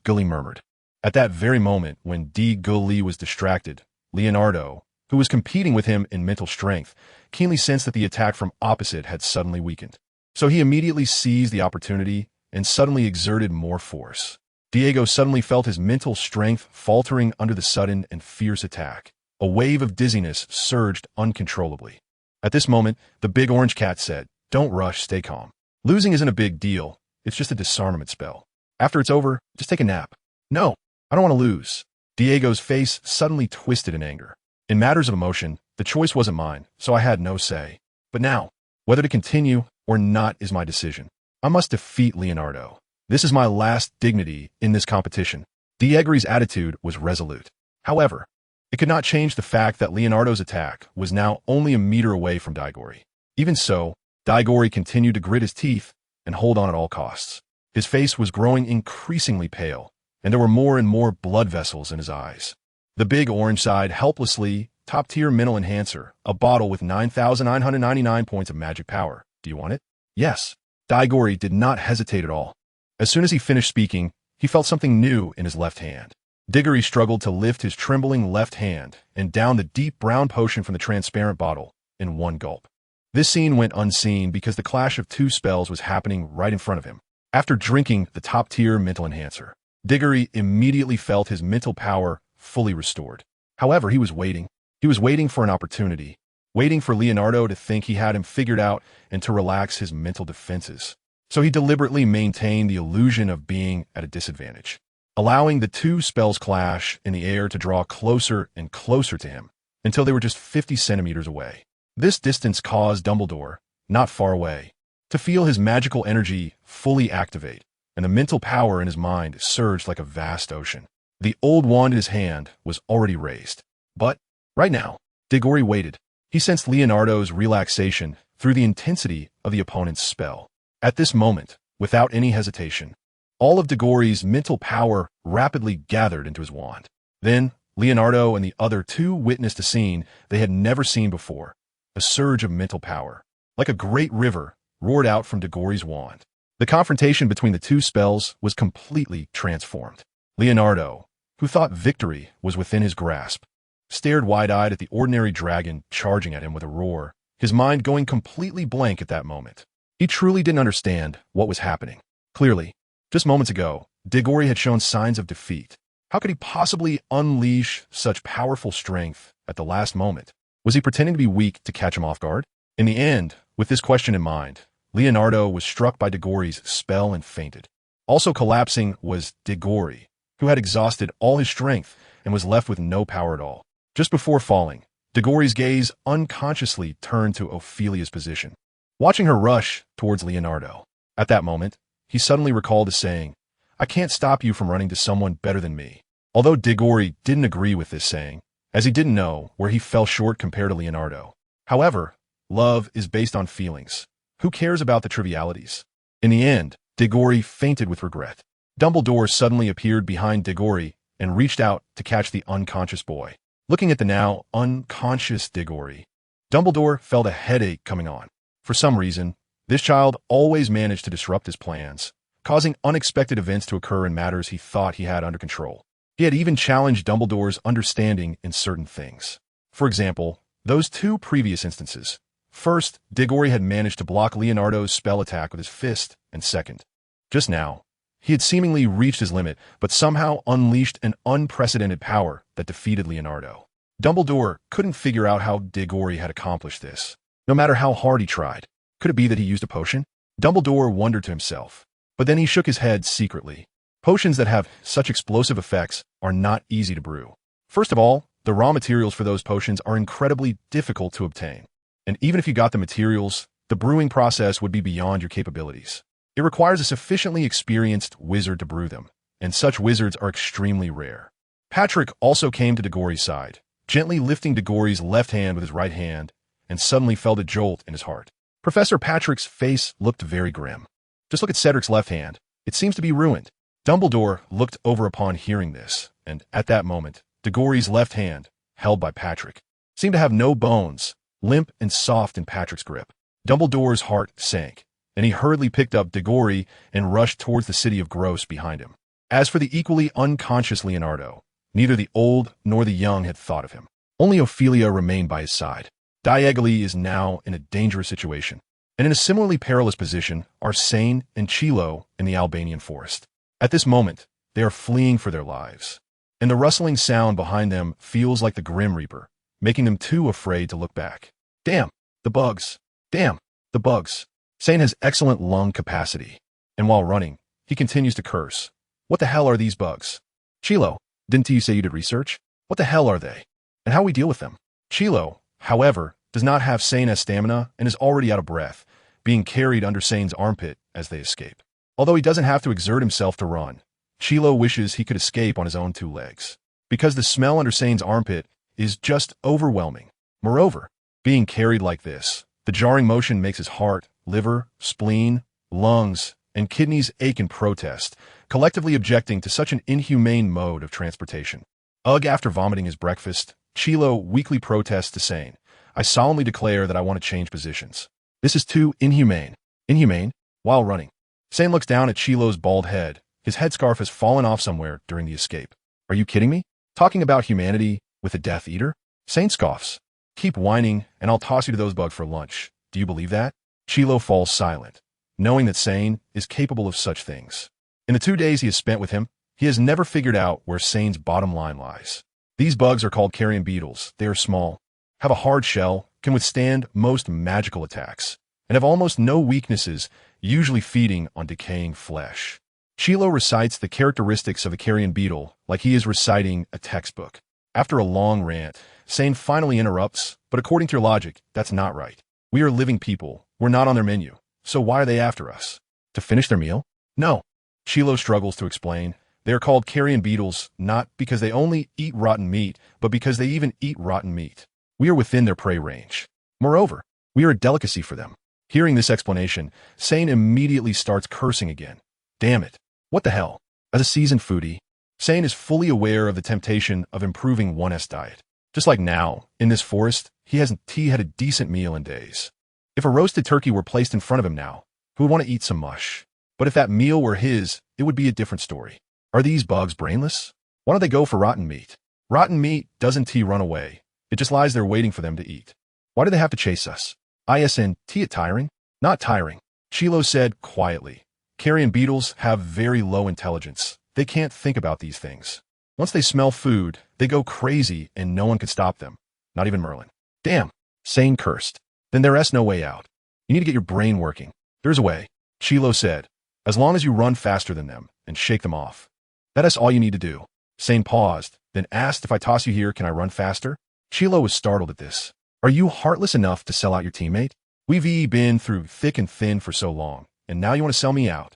Gully murmured. At that very moment when Gully was distracted, Leonardo, who was competing with him in mental strength, keenly sensed that the attack from opposite had suddenly weakened. So he immediately seized the opportunity and suddenly exerted more force. Diego suddenly felt his mental strength faltering under the sudden and fierce attack. A wave of dizziness surged uncontrollably. At this moment, the big orange cat said, "Don't rush, stay calm. Losing isn't a big deal, it's just a disarmament spell. After it's over, just take a nap." "No, I don't want to lose." Diego's face suddenly twisted in anger. In matters of emotion, the choice wasn't mine, so I had no say. But now, whether to continue or not is my decision. I must defeat Leonardo. This is my last dignity in this competition. Diego's attitude was resolute. However, it could not change the fact that Leonardo's attack was now only a meter away from Daigori. Even so, Daigori continued to grit his teeth and hold on at all costs. His face was growing increasingly pale, and there were more and more blood vessels in his eyes. The big orange sighed helplessly, top-tier mental enhancer, a bottle with 9,999 points of magic power. "Do you want it?" "Yes." Daigori did not hesitate at all. As soon as he finished speaking, he felt something new in his left hand. Diggory struggled to lift his trembling left hand and down the deep brown potion from the transparent bottle in one gulp. This scene went unseen because the clash of two spells was happening right in front of him. After drinking the top-tier mental enhancer, Diggory immediately felt his mental power fully restored. However, he was waiting. He was waiting for an opportunity, waiting for Leonardo to think he had him figured out and to relax his mental defenses. So he deliberately maintained the illusion of being at a disadvantage, allowing the two spells clash in the air to draw closer and closer to him until they were just 50 centimeters away. This distance caused Dumbledore, not far away, to feel his magical energy fully activate, and the mental power in his mind surged like a vast ocean. The old wand in his hand was already raised. But, right now, Diggory waited. He sensed Leonardo's relaxation through the intensity of the opponent's spell. At this moment, without any hesitation, all of Diggory's mental power rapidly gathered into his wand. Then, Leonardo and the other two witnessed a scene they had never seen before. A surge of mental power, like a great river, roared out from Diggory's wand. The confrontation between the two spells was completely transformed. Leonardo, who thought victory was within his grasp, stared wide-eyed at the ordinary dragon charging at him with a roar, his mind going completely blank at that moment. He truly didn't understand what was happening. Clearly, just moments ago, Diggory had shown signs of defeat. How could he possibly unleash such powerful strength at the last moment? Was he pretending to be weak to catch him off guard? In the end, with this question in mind, Leonardo was struck by Diggory's spell and fainted. Also collapsing was Diggory, who had exhausted all his strength and was left with no power at all. Just before falling, Diggory's gaze unconsciously turned to Ophelia's position, watching her rush towards Leonardo. At that moment, he suddenly recalled a saying, "I can't stop you from running to someone better than me." Although Diggory didn't agree with this saying, as he didn't know where he fell short compared to Leonardo. However, love is based on feelings. Who cares about the trivialities? In the end, Diggory fainted with regret. Dumbledore suddenly appeared behind Diggory and reached out to catch the unconscious boy. Looking at the now unconscious Diggory, Dumbledore felt a headache coming on. For some reason, this child always managed to disrupt his plans, causing unexpected events to occur in matters he thought he had under control. He had even challenged Dumbledore's understanding in certain things. For example, those two previous instances. First, Diggory had managed to block Leonardo's spell attack with his fist, and second, just now, he had seemingly reached his limit, but somehow unleashed an unprecedented power that defeated Leonardo. Dumbledore couldn't figure out how Diggory had accomplished this, no matter how hard he tried. Could it be that he used a potion? Dumbledore wondered to himself, but then he shook his head secretly. Potions that have such explosive effects are not easy to brew. First of all, the raw materials for those potions are incredibly difficult to obtain. And even if you got the materials, the brewing process would be beyond your capabilities. It requires a sufficiently experienced wizard to brew them, and such wizards are extremely rare. Patrick also came to Diggory's side, gently lifting Diggory's left hand with his right hand, and suddenly felt a jolt in his heart. Professor Patrick's face looked very grim. Just look at Cedric's left hand. It seems to be ruined. Dumbledore looked over upon hearing this, and at that moment, Diggory's left hand, held by Patrick, seemed to have no bones, limp and soft in Patrick's grip. Dumbledore's heart sank, and he hurriedly picked up Diggory and rushed towards the city of Gross behind him. As for the equally unconscious Leonardo, neither the old nor the young had thought of him. Only Ophelia remained by his side. Diagoly is now in a dangerous situation, and in a similarly perilous position are Sane and Chilo in the Albanian forest. At this moment, they are fleeing for their lives, and the rustling sound behind them feels like the Grim Reaper, making them too afraid to look back. Damn, the bugs. Damn, the bugs. Sane has excellent lung capacity, and while running, he continues to curse. What the hell are these bugs? Chilo, didn't you say you did research? What the hell are they? And how we deal with them? Chilo, however, does not have Sane as stamina and is already out of breath, being carried under Sane's armpit as they escape. Although he doesn't have to exert himself to run, Chilo wishes he could escape on his own two legs, because the smell under Sane's armpit is just overwhelming. Moreover, being carried like this, the jarring motion makes his heart, liver, spleen, lungs, and kidneys ache in protest, collectively objecting to such an inhumane mode of transportation. After vomiting his breakfast, Chilo weakly protests to Sane. I solemnly declare that I want to change positions. This is too inhumane. Inhumane? While running. Sane looks down at Chilo's bald head. His headscarf has fallen off somewhere during the escape. Are you kidding me? Talking about humanity with a Death Eater? Sane scoffs. Keep whining, and I'll toss you to those bugs for lunch. Do you believe that? Chilo falls silent, knowing that Sane is capable of such things. In the 2 days he has spent with him, he has never figured out where Sane's bottom line lies. These bugs are called carrion beetles. They are small, have a hard shell, can withstand most magical attacks, and have almost no weaknesses, usually feeding on decaying flesh. Chilo recites the characteristics of a carrion beetle like he is reciting a textbook. After a long rant, Sane finally interrupts, but according to your logic, that's not right. We are living people. We're not on their menu. So why are they after us? To finish their meal? No. Chilo struggles to explain. They are called carrion beetles not because they only eat rotten meat, but because they even eat rotten meat. We are within their prey range. Moreover, we are a delicacy for them. Hearing this explanation, Sane immediately starts cursing again. Damn it. What the hell? As a seasoned foodie, Sane is fully aware of the temptation of improving one's diet. Just like now, in this forest, he hasn't had a decent meal in days. If a roasted turkey were placed in front of him now, he would want to eat some mush. But if that meal were his, it would be a different story. Are these bugs brainless? Why don't they go for rotten meat? Rotten meat doesn't run away. It just lies there waiting for them to eat. Why do they have to chase us? Isn't it tiring? Not tiring, Chilo said quietly. Carrion beetles have very low intelligence. They can't think about these things. Once they smell food, they go crazy and no one can stop them. Not even Merlin. Damn, Sane cursed. Then there's no way out. You need to get your brain working. There's a way, Chilo said. As long as you run faster than them and shake them off. That is all you need to do. Sane paused, then asked, if I toss you here, can I run faster? Chilo was startled at this. Are you heartless enough to sell out your teammate? We've been through thick and thin for so long, and now you want to sell me out?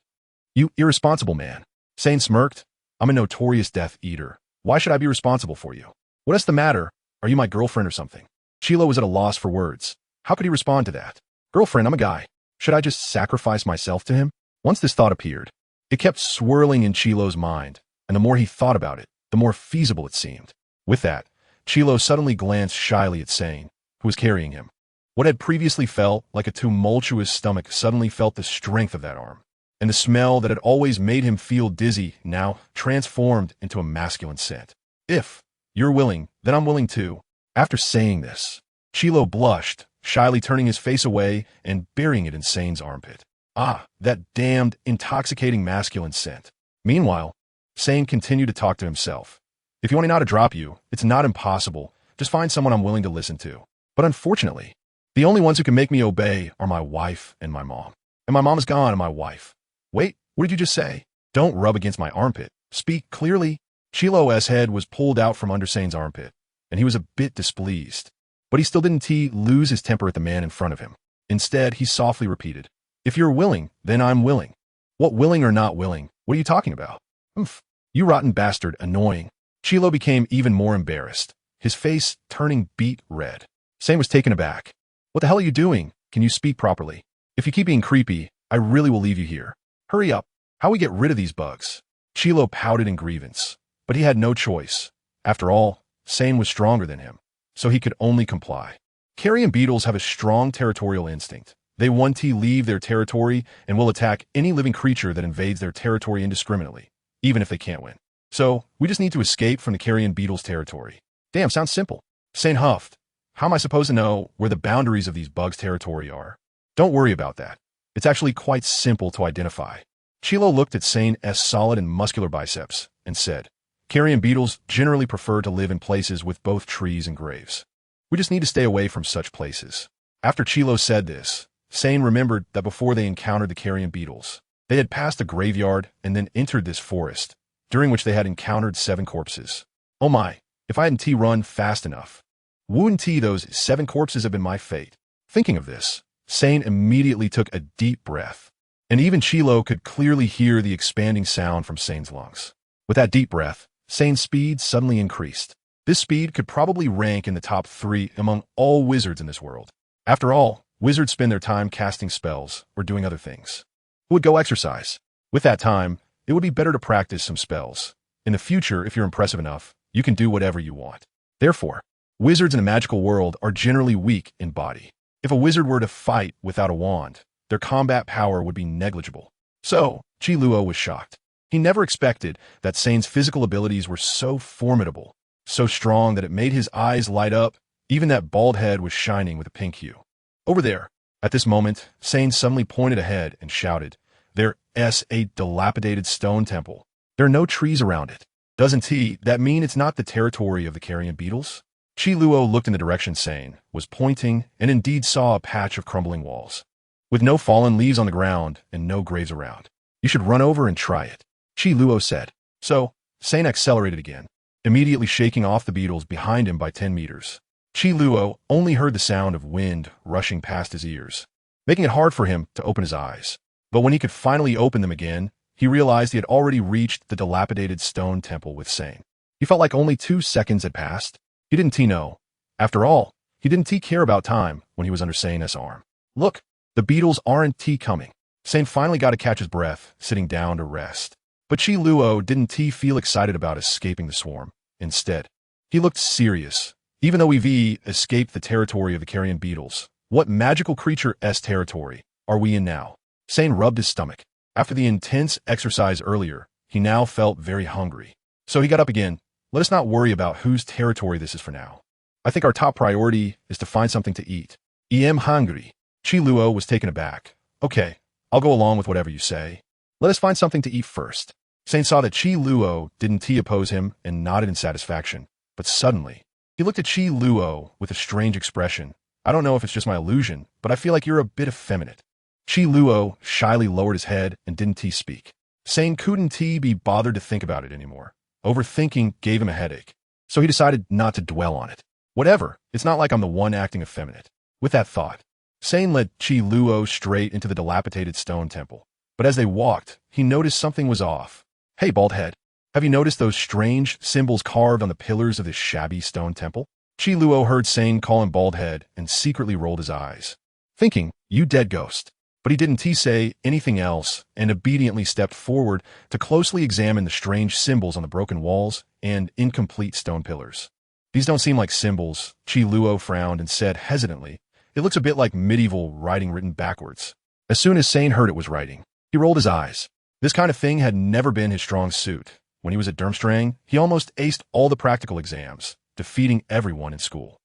You irresponsible man. Sane smirked. I'm a notorious Death Eater. Why should I be responsible for you? What is the matter? Are you my girlfriend or something? Chilo was at a loss for words. How could he respond to that? Girlfriend, I'm a guy. Should I just sacrifice myself to him? Once this thought appeared, it kept swirling in Chilo's mind, and the more he thought about it, the more feasible it seemed. With that, Chilo suddenly glanced shyly at Sane, who was carrying him. What had previously felt like a tumultuous stomach suddenly felt the strength of that arm, and the smell that had always made him feel dizzy now transformed into a masculine scent. If you're willing, then I'm willing too. After saying this, Chilo blushed, shyly turning his face away and burying it in Sane's armpit. Ah, that damned, intoxicating masculine scent. Meanwhile, Sane continued to talk to himself. If you want me not to drop you, it's not impossible. Just find someone I'm willing to listen to. But unfortunately, the only ones who can make me obey are my wife and my mom. And my mom is gone and my wife. Wait, what did you just say? Don't rub against my armpit. Speak clearly. Chilo's head was pulled out from under Sane's armpit, and he was a bit displeased. But he still didn't lose his temper at the man in front of him. Instead, he softly repeated, "If you're willing, then I'm willing." "What, willing or not willing? What are you talking about?" "Umph. You rotten bastard, annoying." Chilo became even more embarrassed, his face turning beet red. Sane was taken aback. "What the hell are you doing? Can you speak properly? If you keep being creepy, I really will leave you here. Hurry up. How we get rid of these bugs?" Chilo pouted in grievance, but he had no choice. After all, Sane was stronger than him, so he could only comply. Carrion beetles have a strong territorial instinct. They want to leave their territory and will attack any living creature that invades their territory indiscriminately, even if they can't win. So, we just need to escape from the carrion beetle's territory. Damn, sounds simple. Sane huffed. How am I supposed to know where the boundaries of these bugs' territory are? Don't worry about that. It's actually quite simple to identify. Chilo looked at Sane's solid and muscular biceps and said, "Carrion beetles generally prefer to live in places with both trees and graves. We just need to stay away from such places." After Chilo said this, Sane remembered that before they encountered the carrion beetles, they had passed a graveyard and then entered this forest, during which they had encountered 7 corpses. Oh my, if I hadn't run fast enough. Wouldn't those 7 corpses have been my fate? Thinking of this, Sane immediately took a deep breath, and even Chilo could clearly hear the expanding sound from Sane's lungs. With that deep breath, Sane's speed suddenly increased. This speed could probably rank in the top 3 among all wizards in this world. After all, wizards spend their time casting spells or doing other things. Who would go exercise? With that time, it would be better to practice some spells. In the future, if you're impressive enough, you can do whatever you want. Therefore, wizards in a magical world are generally weak in body. If a wizard were to fight without a wand, their combat power would be negligible. So, Chiluo was shocked. He never expected that Sane's physical abilities were so formidable, so strong that it made his eyes light up. Even that bald head was shining with a pink hue. Over there. At this moment, Sane suddenly pointed ahead and shouted, "There's a dilapidated stone temple. There are no trees around it. Doesn't that mean it's not the territory of the carrion beetles?" Chiluo looked in the direction Sane was pointing and indeed saw a patch of crumbling walls, with no fallen leaves on the ground and no graves around. "You should run over and try it," Chiluo said. So, Sane accelerated again, immediately shaking off the beetles behind him by 10 meters. Chiluo only heard the sound of wind rushing past his ears, making it hard for him to open his eyes. But when he could finally open them again, he realized he had already reached the dilapidated stone temple with Sane. He felt like only 2 seconds had passed. He didn't know. After all, he didn't care about time when he was under Sane's arm. "Look, the beetles aren't coming." Sane finally got to catch his breath, sitting down to rest. But Chiluo didn't feel excited about escaping the swarm. Instead, he looked serious. Even though we've escaped the territory of the carrion beetles, what magical creature's territory are we in now? Sane rubbed his stomach. After the intense exercise earlier, he now felt very hungry. So he got up again. "Let us not worry about whose territory this is for now. I think our top priority is to find something to eat. I am hungry." Chiluo was taken aback. "Okay, I'll go along with whatever you say. Let us find something to eat first." Sane saw that Chiluo didn't oppose him and nodded in satisfaction. But suddenly, he looked at Chiluo with a strange expression. "I don't know if it's just my illusion, but I feel like you're a bit effeminate." Chiluo shyly lowered his head and didn't speak. Sane couldn't be bothered to think about it anymore. Overthinking gave him a headache, so he decided not to dwell on it. Whatever, it's not like I'm the one acting effeminate. With that thought, Sane led Chiluo straight into the dilapidated stone temple. But as they walked, he noticed something was off. "Hey, bald head, have you noticed those strange symbols carved on the pillars of this shabby stone temple?" Chiluo heard Sane call him bald head and secretly rolled his eyes, thinking, "You dead ghost." But he didn't say anything else and obediently stepped forward to closely examine the strange symbols on the broken walls and incomplete stone pillars. "These don't seem like symbols," Chiluo frowned and said hesitantly. "It looks a bit like medieval writing written backwards." As soon as Sane heard it was writing, he rolled his eyes. This kind of thing had never been his strong suit. When he was at Durmstrang, he almost aced all the practical exams, defeating everyone in school.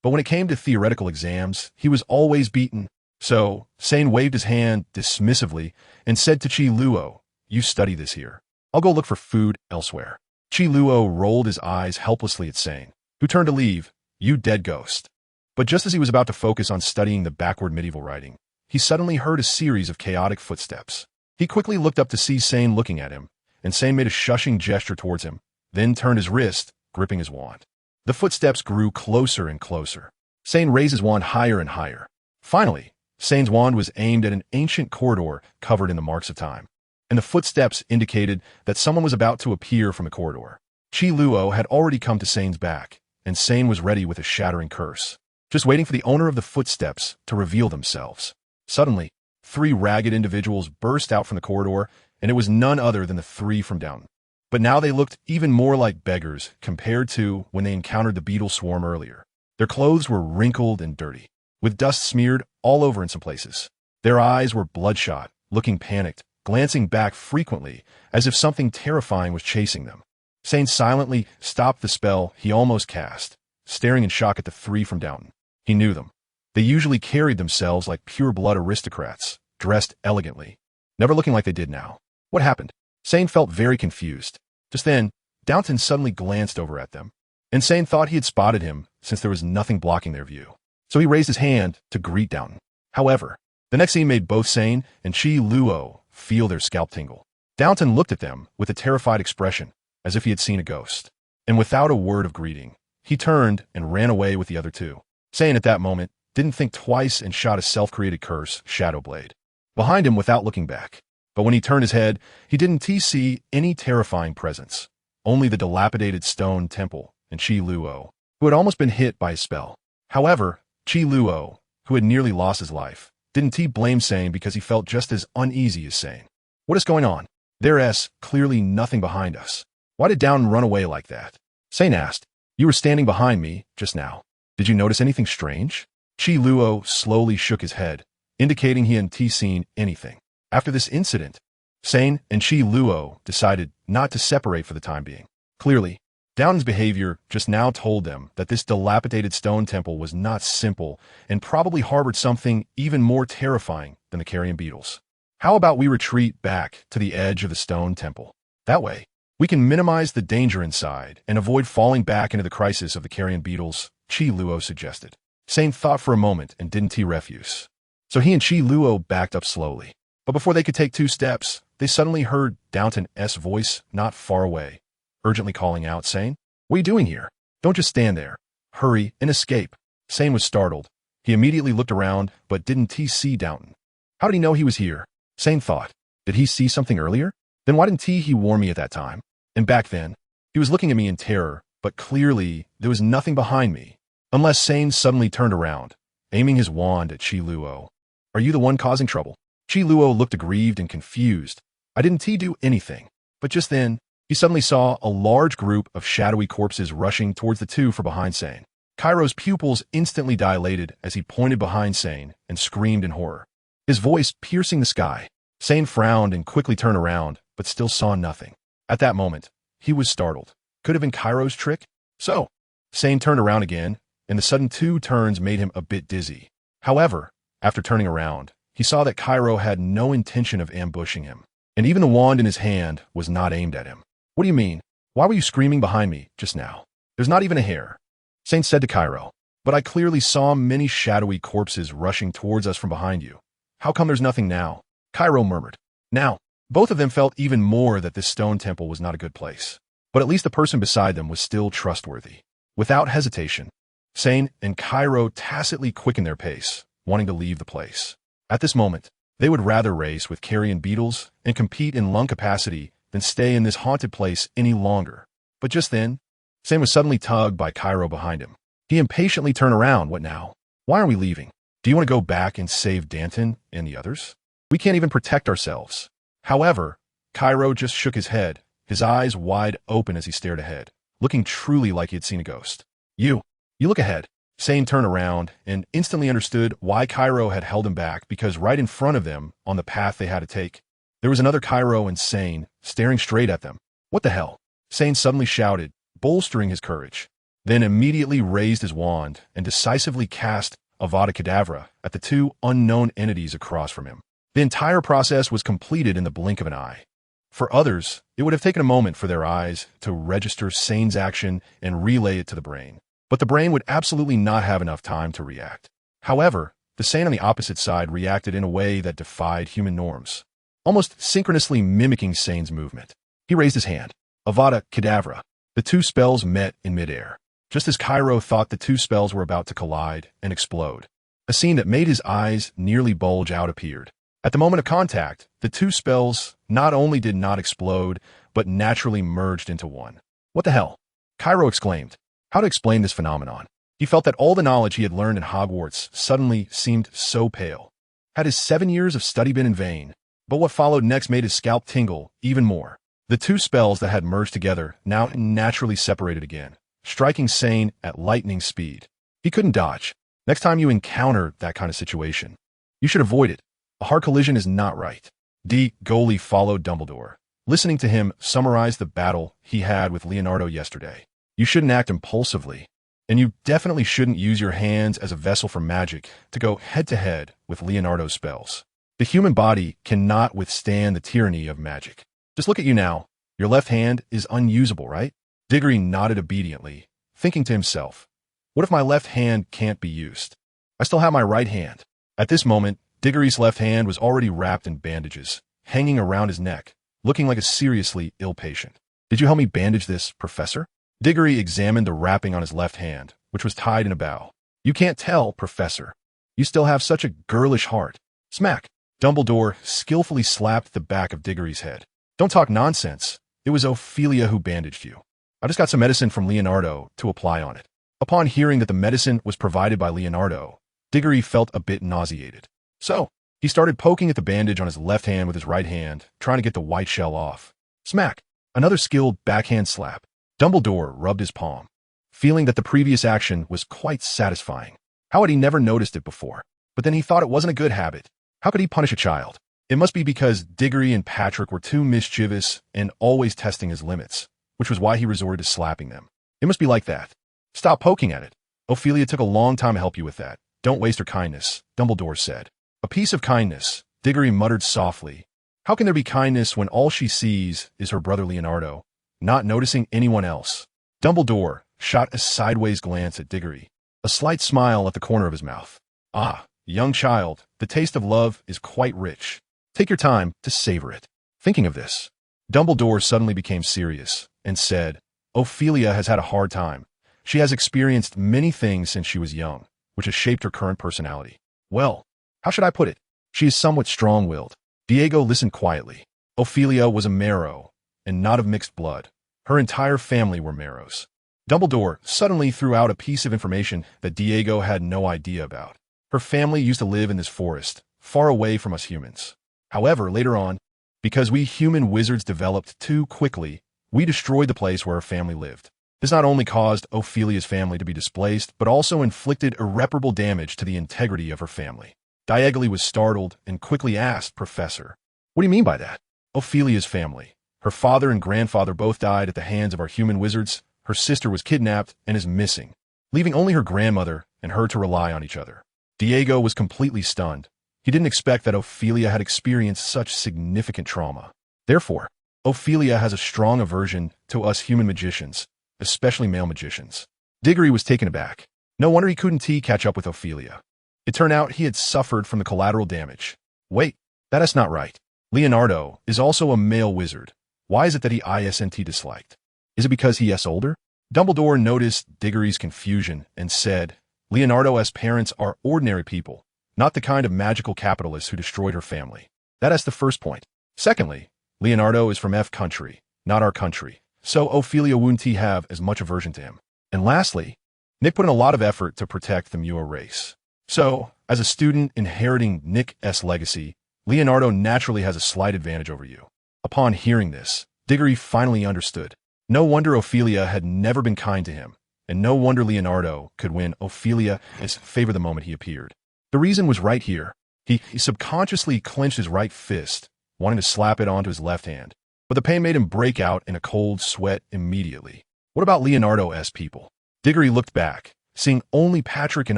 But when it came to theoretical exams, he was always beaten. So, Sane waved his hand dismissively and said to Chiluo, "You study this here. I'll go look for food elsewhere." Chiluo rolled his eyes helplessly at Sane, who turned to leave. "You dead ghost." But just as he was about to focus on studying the backward medieval writing, he suddenly heard a series of chaotic footsteps. He quickly looked up to see Sane looking at him, and Sane made a shushing gesture towards him, then turned his wrist, gripping his wand. The footsteps grew closer and closer. Sane raised his wand higher and higher. Finally, Sane's wand was aimed at an ancient corridor covered in the marks of time, and the footsteps indicated that someone was about to appear from the corridor. Qi Luo had already come to Sane's back, and Sane was ready with a shattering curse, just waiting for the owner of the footsteps to reveal themselves. Suddenly, 3 ragged individuals burst out from the corridor, and it was none other than the 3 from Downton. But now they looked even more like beggars compared to when they encountered the beetle swarm earlier. Their clothes were wrinkled and dirty, with dust smeared all over in some places. Their eyes were bloodshot, looking panicked, glancing back frequently as if something terrifying was chasing them. Sane silently stopped the spell he almost cast, staring in shock at the 3 from Downton. He knew them. They usually carried themselves like pure-blood aristocrats, dressed elegantly, never looking like they did now. What happened? Sane felt very confused. Just then, Downton suddenly glanced over at them, and Sane thought he had spotted him since there was nothing blocking their view. So he raised his hand to greet Downton. However, the next scene made both Sane and Qi Luo feel their scalp tingle. Downton looked at them with a terrified expression, as if he had seen a ghost. And without a word of greeting, he turned and ran away with the other 2. Sane at that moment didn't think twice and shot a self-created curse, Shadow Blade, behind him without looking back. But when he turned his head, he didn't see any terrifying presence, only the dilapidated stone temple and Qi Luo, who had almost been hit by his spell. However, Qi Luo, who had nearly lost his life, didn't blame Sane because he felt just as uneasy as Sane. What is going on? There's clearly nothing behind us. Why did Downton run away like that? Sane asked. You were standing behind me just now. Did you notice anything strange? Qi Luo slowly shook his head, indicating he hadn't seen anything. After this incident, Sane and Qi Luo decided not to separate for the time being. Clearly, Downton's behavior just now told them that this dilapidated stone temple was not simple and probably harbored something even more terrifying than the carrion beetles. How about we retreat back to the edge of the stone temple? That way, we can minimize the danger inside and avoid falling back into the crisis of the carrion beetles, Qi Luo suggested. Sane thought for a moment and didn't refuse. So he and Qi Luo backed up slowly. But before they could take 2 steps, they suddenly heard Downton's voice not far away, urgently calling out, Sane, what are you doing here? Don't just stand there. Hurry and escape. Sane was startled. He immediately looked around, but didn't see Downton. How did he know he was here? Sane thought. Did he see something earlier? Then why didn't he warn me at that time? And back then, he was looking at me in terror, but clearly there was nothing behind me. Unless Sane suddenly turned around, aiming his wand at Qi Luo. Are you the one causing trouble? Qi Luo looked aggrieved and confused. I didn't do anything. But just then, he suddenly saw a large group of shadowy corpses rushing towards the 2 from behind Sane. Cairo's pupils instantly dilated as he pointed behind Sane and screamed in horror, his voice piercing the sky. Sane frowned and quickly turned around, but still saw nothing. At that moment, he was startled. Could have been Cairo's trick? So, Sane turned around again, and the sudden 2 turns made him a bit dizzy. However, after turning around, he saw that Cairo had no intention of ambushing him, and even the wand in his hand was not aimed at him. What do you mean? Why were you screaming behind me just now? There's not even a hair. Sane said to Cairo, but I clearly saw many shadowy corpses rushing towards us from behind you. How come there's nothing now? Cairo murmured. Now, both of them felt even more that this stone temple was not a good place. But at least the person beside them was still trustworthy. Without hesitation, Sane and Cairo tacitly quickened their pace, wanting to leave the place. At this moment, they would rather race with carrion beetles and compete in lung capacity than stay in this haunted place any longer. But just then, Sane was suddenly tugged by Cairo behind him. He impatiently turned around. What now? Why are we leaving? Do you want to go back and save Downton and the others? We can't even protect ourselves. However, Cairo just shook his head, his eyes wide open as he stared ahead, looking truly like he had seen a ghost. You look ahead. Sane turned around and instantly understood why Cairo had held him back, because right in front of them, on the path they had to take, there was another Cairo and Sane staring straight at them. What the hell? Sane suddenly shouted, bolstering his courage, then immediately raised his wand and decisively cast Avada Kedavra at the 2 unknown entities across from him. The entire process was completed in the blink of an eye. For others, it would have taken a moment for their eyes to register Sane's action and relay it to the brain. But the brain would absolutely not have enough time to react. However, the Sane on the opposite side reacted in a way that defied human norms, almost synchronously mimicking Sane's movement. He raised his hand. Avada Kedavra. The two spells met in midair. Just as Cairo thought the two spells were about to collide and explode, a scene that made his eyes nearly bulge out appeared. At the moment of contact, the two spells not only did not explode, but naturally merged into one. What the hell? Cairo exclaimed. How to explain this phenomenon? He felt that all the knowledge he had learned in Hogwarts suddenly seemed so pale. Had his 7 years of study been in vain? But what followed next made his scalp tingle even more. The two spells that had merged together now naturally separated again, striking Sane at lightning speed. He couldn't dodge. Next time you encounter that kind of situation, you should avoid it. A hard collision is not right. Goalie followed Dumbledore, listening to him summarize the battle he had with Leonardo yesterday. You shouldn't act impulsively, and you definitely shouldn't use your hands as a vessel for magic to go head-to-head with Leonardo's spells. The human body cannot withstand the tyranny of magic. Just look at you now. Your left hand is unusable, right? Diggory nodded obediently, thinking to himself, what if my left hand can't be used? I still have my right hand. At this moment, Diggory's left hand was already wrapped in bandages, hanging around his neck, looking like a seriously ill patient. Did you help me bandage this, Professor? Diggory examined the wrapping on his left hand, which was tied in a bow. You can't tell, Professor. You still have such a girlish heart. Smack! Dumbledore skillfully slapped the back of Diggory's head. Don't talk nonsense. It was Ophelia who bandaged you. I just got some medicine from Leonardo to apply on it. Upon hearing that the medicine was provided by Leonardo, Diggory felt a bit nauseated. So, he started poking at the bandage on his left hand with his right hand, trying to get the white shell off. Smack! Another skilled backhand slap. Dumbledore rubbed his palm, feeling that the previous action was quite satisfying. How had he never noticed it before? But then he thought it wasn't a good habit. How could he punish a child? It must be because Diggory and Patrick were too mischievous and always testing his limits, which was why he resorted to slapping them. It must be like that. Stop poking at it. Ophelia took a long time to help you with that. Don't waste her kindness, Dumbledore said. A piece of kindness, Diggory muttered softly. How can there be kindness when all she sees is her brother Leonardo, not noticing anyone else? Dumbledore shot a sideways glance at Diggory, a slight smile at the corner of his mouth. Ah, young child, the taste of love is quite rich. Take your time to savor it. Thinking of this, Dumbledore suddenly became serious and said, Ophelia has had a hard time. She has experienced many things since she was young, which has shaped her current personality. Well, how should I put it? She is somewhat strong-willed. Diego listened quietly. Ophelia was a Marrow, and not of mixed blood. Her entire family were Marrows. Dumbledore suddenly threw out a piece of information that Diego had no idea about. Her family used to live in this forest, far away from us humans. However, later on, because we human wizards developed too quickly, we destroyed the place where her family lived. This not only caused Ophelia's family to be displaced, but also inflicted irreparable damage to the integrity of her family. Diego was startled and quickly asked, Professor, what do you mean by that? Ophelia's family. Her father and grandfather both died at the hands of our human wizards. Her sister was kidnapped and is missing, leaving only her grandmother and her to rely on each other. Diego was completely stunned. He didn't expect that Ophelia had experienced such significant trauma. Therefore, Ophelia has a strong aversion to us human magicians, especially male magicians. Diggory was taken aback. No wonder he couldn't catch up with Ophelia. It turned out he had suffered from the collateral damage. Wait, that is not right. Leonardo is also a male wizard. Why is it that he isn't disliked? Is it because he is older? Dumbledore noticed Diggory's confusion and said, Leonardo's parents are ordinary people, not the kind of magical capitalists who destroyed her family. That is the first point. Secondly, Leonardo is from F country, not our country, so Ophelia wouldn't have as much aversion to him. And lastly, Nick put in a lot of effort to protect the Mua race. So, as a student inheriting Nick's legacy, Leonardo naturally has a slight advantage over you. Upon hearing this, Diggory finally understood. No wonder Ophelia had never been kind to him, and no wonder Leonardo could win Ophelia's favor the moment he appeared. The reason was right here. He subconsciously clenched his right fist, wanting to slap it onto his left hand, but the pain made him break out in a cold sweat immediately. What about Leonardo's people? Diggory looked back, seeing only Patrick and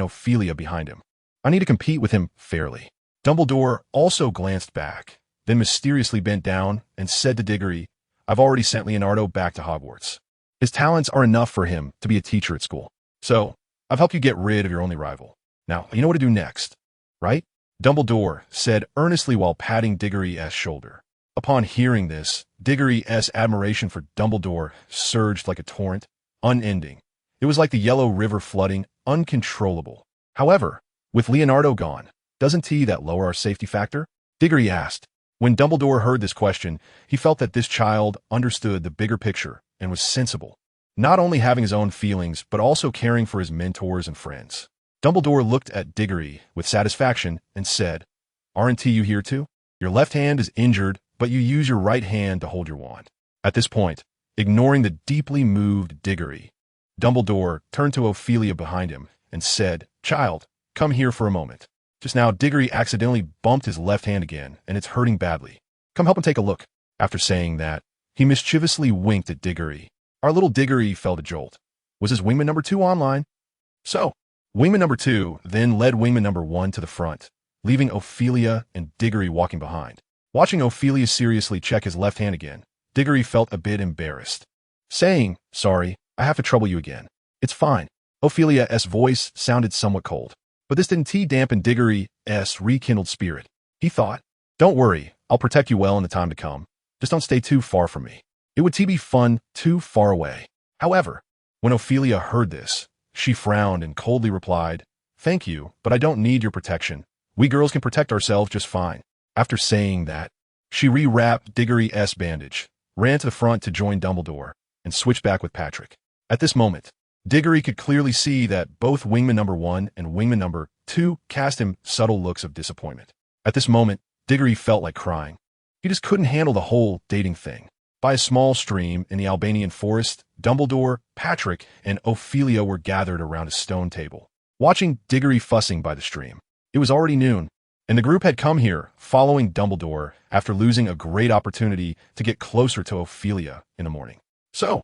Ophelia behind him. I need to compete with him fairly. Dumbledore also glanced back, then mysteriously bent down and said to Diggory, I've already sent Leonardo back to Hogwarts. His talents are enough for him to be a teacher at school. So, I've helped you get rid of your only rival. Now, you know what to do next, right? Dumbledore said earnestly while patting Diggory's shoulder. Upon hearing this, Diggory's admiration for Dumbledore surged like a torrent, unending. It was like the Yellow River flooding, uncontrollable. However, with Leonardo gone, doesn't that lower our safety factor? Diggory asked. When Dumbledore heard this question, he felt that this child understood the bigger picture and was sensible, not only having his own feelings but also caring for his mentors and friends. Dumbledore looked at Diggory with satisfaction and said, "Aren't you here too? Your left hand is injured, but you use your right hand to hold your wand." At this point, ignoring the deeply moved Diggory, Dumbledore turned to Ophelia behind him and said, "Child, come here for a moment." Just now, Diggory accidentally bumped his left hand again, and it's hurting badly. Come help him take a look. After saying that, he mischievously winked at Diggory. Our little Diggory felt a jolt. Was his wingman number 2 online? So, wingman number 2 then led wingman number 1 to the front, leaving Ophelia and Diggory walking behind. Watching Ophelia seriously check his left hand again, Diggory felt a bit embarrassed. Saying, "Sorry, I have to trouble you again." "It's fine." Ophelia's voice sounded somewhat cold, but this didn't dampen Diggory's rekindled spirit. He thought, "Don't worry, I'll protect you well in the time to come. Just don't stay too far from me. It would be fun too far away." However, when Ophelia heard this, she frowned and coldly replied, "Thank you, but I don't need your protection. We girls can protect ourselves just fine." After saying that, she rewrapped Diggory's bandage, ran to the front to join Dumbledore, and switched back with Patrick. At this moment, Diggory could clearly see that both wingman number 1 and wingman number 2 cast him subtle looks of disappointment. At this moment, Diggory felt like crying. He just couldn't handle the whole dating thing. By a small stream in the Albanian forest, Dumbledore, Patrick, and Ophelia were gathered around a stone table, watching Diggory fussing by the stream. It was already noon, and the group had come here following Dumbledore after losing a great opportunity to get closer to Ophelia in the morning. So,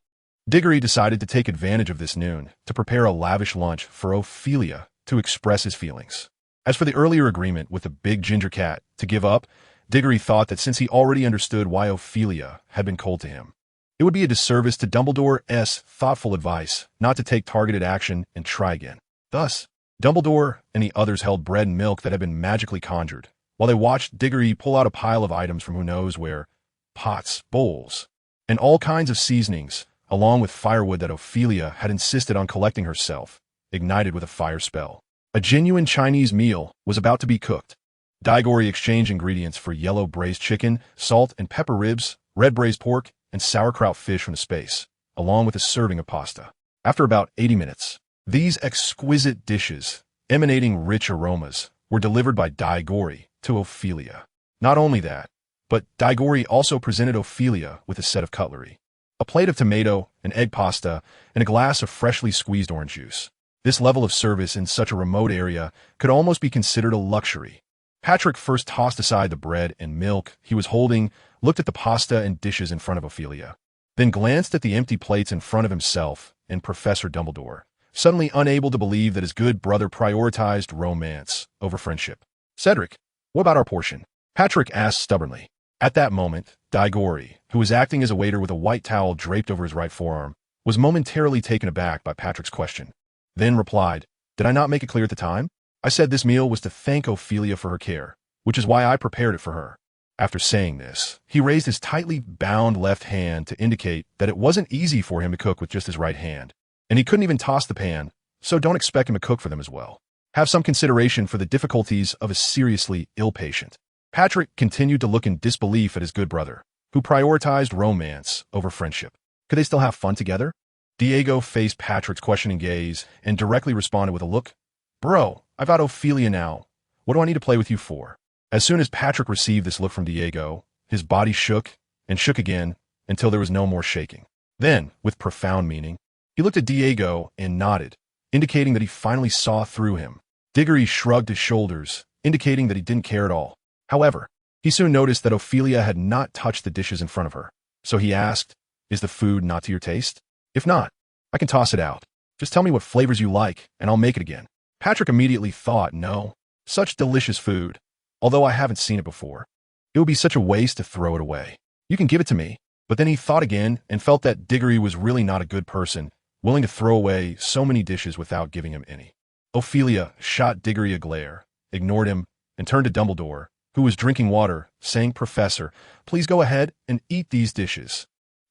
Diggory decided to take advantage of this noon to prepare a lavish lunch for Ophelia to express his feelings. As for the earlier agreement with the big ginger cat to give up, Diggory thought that since he already understood why Ophelia had been cold to him, it would be a disservice to Dumbledore's thoughtful advice not to take targeted action and try again. Thus, Dumbledore and the others held bread and milk that had been magically conjured, while they watched Diggory pull out a pile of items from who knows where, pots, bowls, and all kinds of seasonings, along with firewood that Ophelia had insisted on collecting herself, ignited with a fire spell. A genuine Chinese meal was about to be cooked. Diggory exchanged ingredients for yellow braised chicken, salt and pepper ribs, red braised pork, and sauerkraut fish from the space, along with a serving of pasta. After about 80 minutes, these exquisite dishes, emanating rich aromas, were delivered by Diggory to Ophelia. Not only that, but Diggory also presented Ophelia with a set of cutlery. A plate of tomato, an egg pasta, and a glass of freshly squeezed orange juice. This level of service in such a remote area could almost be considered a luxury. Patrick first tossed aside the bread and milk he was holding, looked at the pasta and dishes in front of Ophelia, then glanced at the empty plates in front of himself and Professor Dumbledore, suddenly unable to believe that his good brother prioritized romance over friendship. "Cedric, what about our portion?" Patrick asked stubbornly. At that moment, Diggory, who was acting as a waiter with a white towel draped over his right forearm, was momentarily taken aback by Patrick's question, then replied, "Did I not make it clear at the time? I said this meal was to thank Ophelia for her care, which is why I prepared it for her." After saying this, he raised his tightly bound left hand to indicate that it wasn't easy for him to cook with just his right hand, and he couldn't even toss the pan, so don't expect him to cook for them as well. Have some consideration for the difficulties of a seriously ill patient. Patrick continued to look in disbelief at his good brother, who prioritized romance over friendship. Could they still have fun together? Diego faced Patrick's questioning gaze and directly responded with a look. "Bro, I've got Ophelia now. What do I need to play with you for?" As soon as Patrick received this look from Diego, his body shook and shook again until there was no more shaking. Then, with profound meaning, he looked at Diego and nodded, indicating that he finally saw through him. Diggory shrugged his shoulders, indicating that he didn't care at all. However, he soon noticed that Ophelia had not touched the dishes in front of her, so he asked, "Is the food not to your taste? If not, I can toss it out. Just tell me what flavors you like, and I'll make it again." Patrick immediately thought, no, such delicious food. Although I haven't seen it before, it would be such a waste to throw it away. You can give it to me. But then he thought again and felt that Diggory was really not a good person, willing to throw away so many dishes without giving him any. Ophelia shot Diggory a glare, ignored him, and turned to Dumbledore, who was drinking water, saying, "Professor, please go ahead and eat these dishes."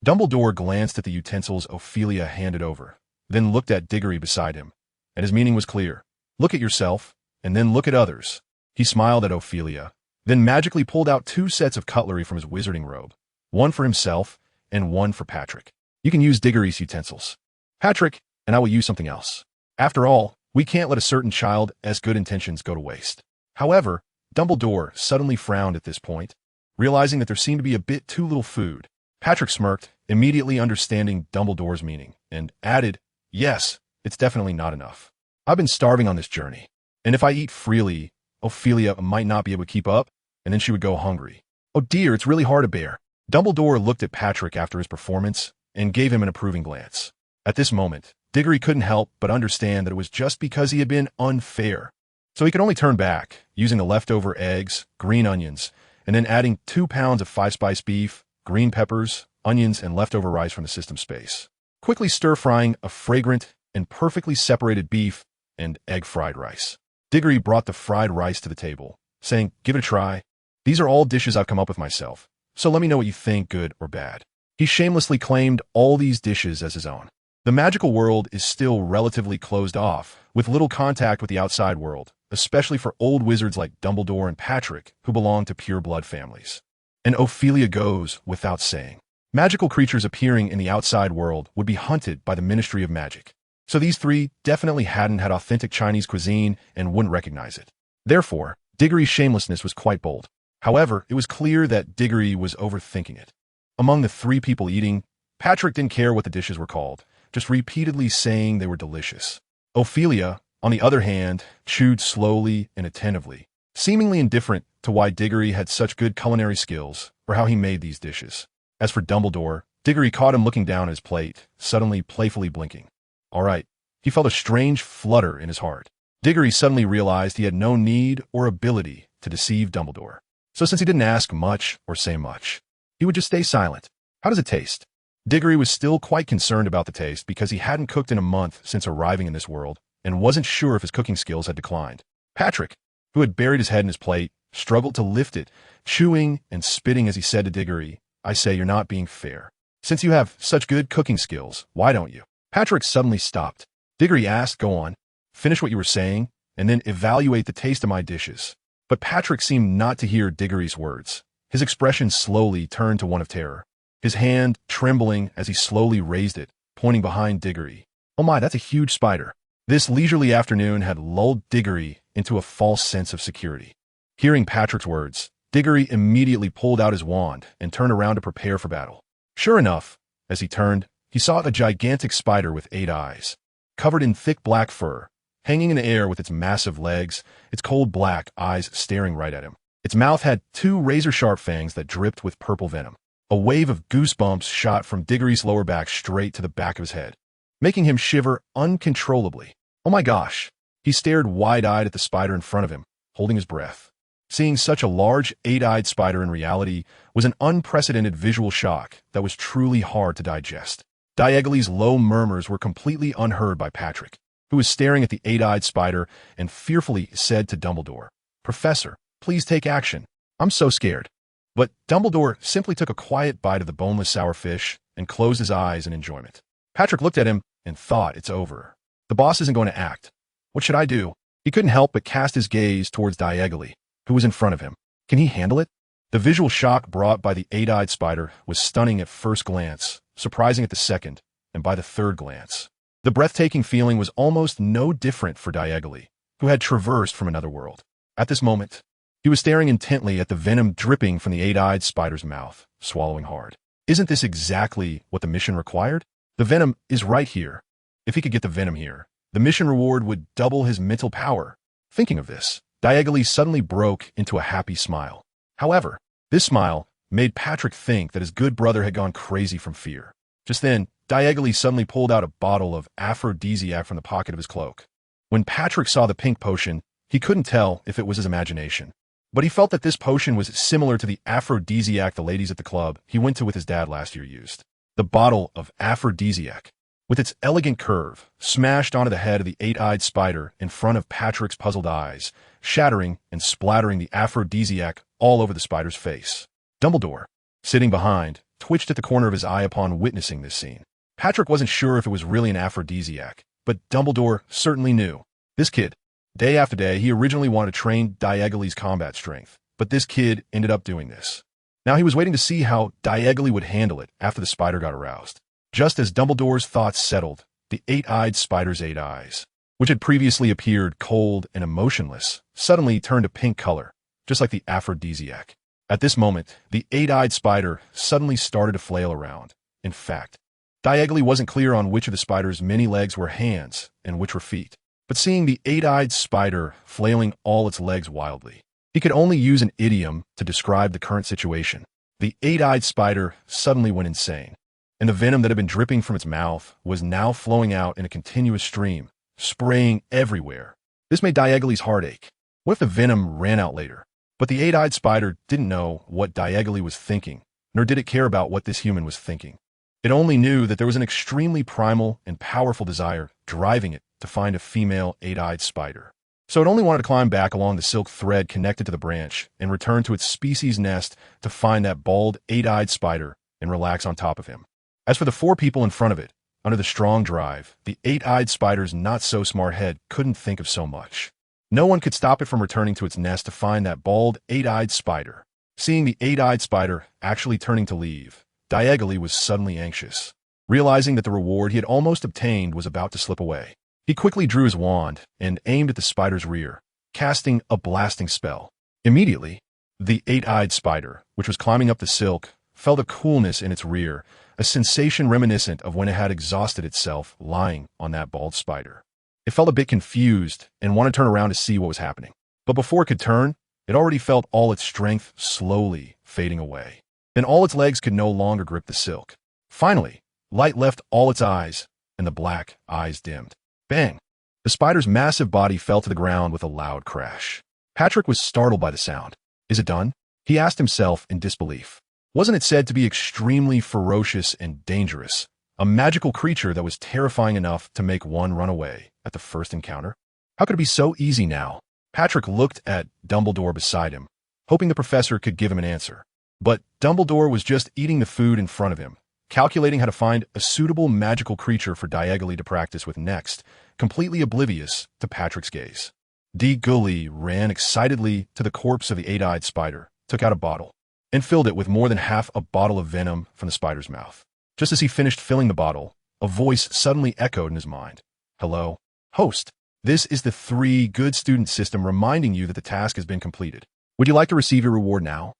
Dumbledore glanced at the utensils Ophelia handed over, then looked at Diggory beside him, and his meaning was clear. Look at yourself, and then look at others. He smiled at Ophelia, then magically pulled out 2 sets of cutlery from his wizarding robe, one for himself and one for Patrick. You can use Diggory's utensils, Patrick, and I will use something else. After all, we can't let a certain child's good intentions go to waste. However, Dumbledore suddenly frowned at this point, realizing that there seemed to be a bit too little food. Patrick smirked, immediately understanding Dumbledore's meaning, and added, "Yes, it's definitely not enough. I've been starving on this journey, and if I eat freely, Ophelia might not be able to keep up, and then she would go hungry. Oh dear, it's really hard to bear." Dumbledore looked at Patrick after his performance and gave him an approving glance. At this moment, Diggory couldn't help but understand that it was just because he had been unfair. So he could only turn back, using the leftover eggs, green onions, and then adding 2 pounds of 5-spice beef, green peppers, onions, and leftover rice from the system space, quickly stir-frying a fragrant and perfectly separated beef and egg-fried rice. Diggory brought the fried rice to the table, saying, "Give it a try. These are all dishes I've come up with myself, so let me know what you think, good or bad." He shamelessly claimed all these dishes as his own. The magical world is still relatively closed off, with little contact with the outside world, especially for old wizards like Dumbledore and Patrick, who belong to pure-blood families. And Ophelia goes without saying. Magical creatures appearing in the outside world would be hunted by the Ministry of Magic. So these 3 definitely hadn't had authentic Chinese cuisine and wouldn't recognize it. Therefore, Diggory's shamelessness was quite bold. However, it was clear that Diggory was overthinking it. Among the 3 people eating, Patrick didn't care what the dishes were called, just repeatedly saying they were delicious. Ophelia, on the other hand, chewed slowly and attentively, seemingly indifferent to why Diggory had such good culinary skills or how he made these dishes. As for Dumbledore, Diggory caught him looking down at his plate, suddenly playfully blinking. All right, he felt a strange flutter in his heart. Diggory suddenly realized he had no need or ability to deceive Dumbledore. So since he didn't ask much or say much, he would just stay silent. How does it taste? Diggory was still quite concerned about the taste because he hadn't cooked in a month since arriving in this world and wasn't sure if his cooking skills had declined. Patrick, who had buried his head in his plate, struggled to lift it, chewing and spitting as he said to Diggory, "I say you're not being fair. Since you have such good cooking skills, why don't you?" Patrick suddenly stopped. Diggory asked, "Go on, finish what you were saying, and then evaluate the taste of my dishes." But Patrick seemed not to hear Diggory's words. His expression slowly turned to one of terror, his hand trembling as he slowly raised it, pointing behind Diggory. Oh my, that's a huge spider. This leisurely afternoon had lulled Diggory into a false sense of security. Hearing Patrick's words, Diggory immediately pulled out his wand and turned around to prepare for battle. Sure enough, as he turned, he saw a gigantic spider with 8 eyes, covered in thick black fur, hanging in the air with its massive legs, its cold black eyes staring right at him. Its mouth had 2 razor-sharp fangs that dripped with purple venom. A wave of goosebumps shot from Diggory's lower back straight to the back of his head, making him shiver uncontrollably. Oh my gosh! He stared wide-eyed at the spider in front of him, holding his breath. Seeing such a large 8-eyed spider in reality was an unprecedented visual shock that was truly hard to digest. Diagonally's low murmurs were completely unheard by Patrick, who was staring at the 8-eyed spider and fearfully said to Dumbledore, "Professor, please take action. I'm so scared." But Dumbledore simply took a quiet bite of the boneless sour fish and closed his eyes in enjoyment. Patrick looked at him and thought, it's over. The boss isn't going to act. What should I do? He couldn't help but cast his gaze towards Diagonally, who was in front of him. Can he handle it? The visual shock brought by the 8-eyed spider was stunning at first glance, surprising at the second, and by the third glance. The breathtaking feeling was almost no different for Diagonally, who had traversed from another world. At this moment, he was staring intently at the venom dripping from the 8-eyed spider's mouth, swallowing hard. Isn't this exactly what the mission required? The venom is right here. If he could get the venom here, the mission reward would double his mental power. Thinking of this, Diagonally suddenly broke into a happy smile. However, this smile made Patrick think that his good brother had gone crazy from fear. Just then, Diagonally suddenly pulled out a bottle of aphrodisiac from the pocket of his cloak. When Patrick saw the pink potion, he couldn't tell if it was his imagination. But he felt that this potion was similar to the aphrodisiac the ladies at the club he went to with his dad last year used. The bottle of aphrodisiac, with its elegant curve, smashed onto the head of the 8-eyed spider in front of Patrick's puzzled eyes, shattering and splattering the aphrodisiac all over the spider's face. Dumbledore, sitting behind, twitched at the corner of his eye upon witnessing this scene. Patrick wasn't sure if it was really an aphrodisiac, but Dumbledore certainly knew. This kid, day after day, he originally wanted to train Diagoly's combat strength, but this kid ended up doing this. Now he was waiting to see how Diagoly would handle it after the spider got aroused. Just as Dumbledore's thoughts settled, the eight-eyed spider's 8 eyes, which had previously appeared cold and emotionless, suddenly turned a pink color, just like the aphrodisiac. At this moment, the eight-eyed spider suddenly started to flail around. In fact, Diagoly wasn't clear on which of the spider's many legs were hands and which were feet. But seeing the eight-eyed spider flailing all its legs wildly, he could only use an idiom to describe the current situation. The eight-eyed spider suddenly went insane, and the venom that had been dripping from its mouth was now flowing out in a continuous stream, spraying everywhere. This made Diagoly's heart ache. What if the venom ran out later? But the eight-eyed spider didn't know what Diagoly was thinking, nor did it care about what this human was thinking. It only knew that there was an extremely primal and powerful desire driving it to find a female eight-eyed spider. So it only wanted to climb back along the silk thread connected to the branch and return to its species nest to find that bald eight-eyed spider and relax on top of him. As for the 4 people in front of it, under the strong drive, the eight-eyed spider's not-so-smart head couldn't think of so much. No one could stop it from returning to its nest to find that bald eight-eyed spider. Seeing the eight-eyed spider actually turning to leave, Diagoly was suddenly anxious, realizing that the reward he had almost obtained was about to slip away. He quickly drew his wand and aimed at the spider's rear, casting a blasting spell. Immediately, the eight-eyed spider, which was climbing up the silk, felt a coolness in its rear, a sensation reminiscent of when it had exhausted itself lying on that bald spider. It felt a bit confused and wanted to turn around to see what was happening. But before it could turn, it already felt all its strength slowly fading away. Then all its legs could no longer grip the silk. Finally, light left all its eyes, and the black eyes dimmed. Bang! The spider's massive body fell to the ground with a loud crash. Patrick was startled by the sound. Is it done? He asked himself in disbelief. Wasn't it said to be extremely ferocious and dangerous, a magical creature that was terrifying enough to make one run away at the first encounter? How could it be so easy now? Patrick looked at Dumbledore beside him, hoping the professor could give him an answer. But Dumbledore was just eating the food in front of him, calculating how to find a suitable magical creature for Diagoly to practice with next, completely oblivious to Patrick's gaze. Diagoly ran excitedly to the corpse of the eight-eyed spider, took out a bottle, and filled it with more than half a bottle of venom from the spider's mouth. Just as he finished filling the bottle, a voice suddenly echoed in his mind. Hello, host. This is the 3 good student system reminding you that the task has been completed. Would you like to receive your reward now?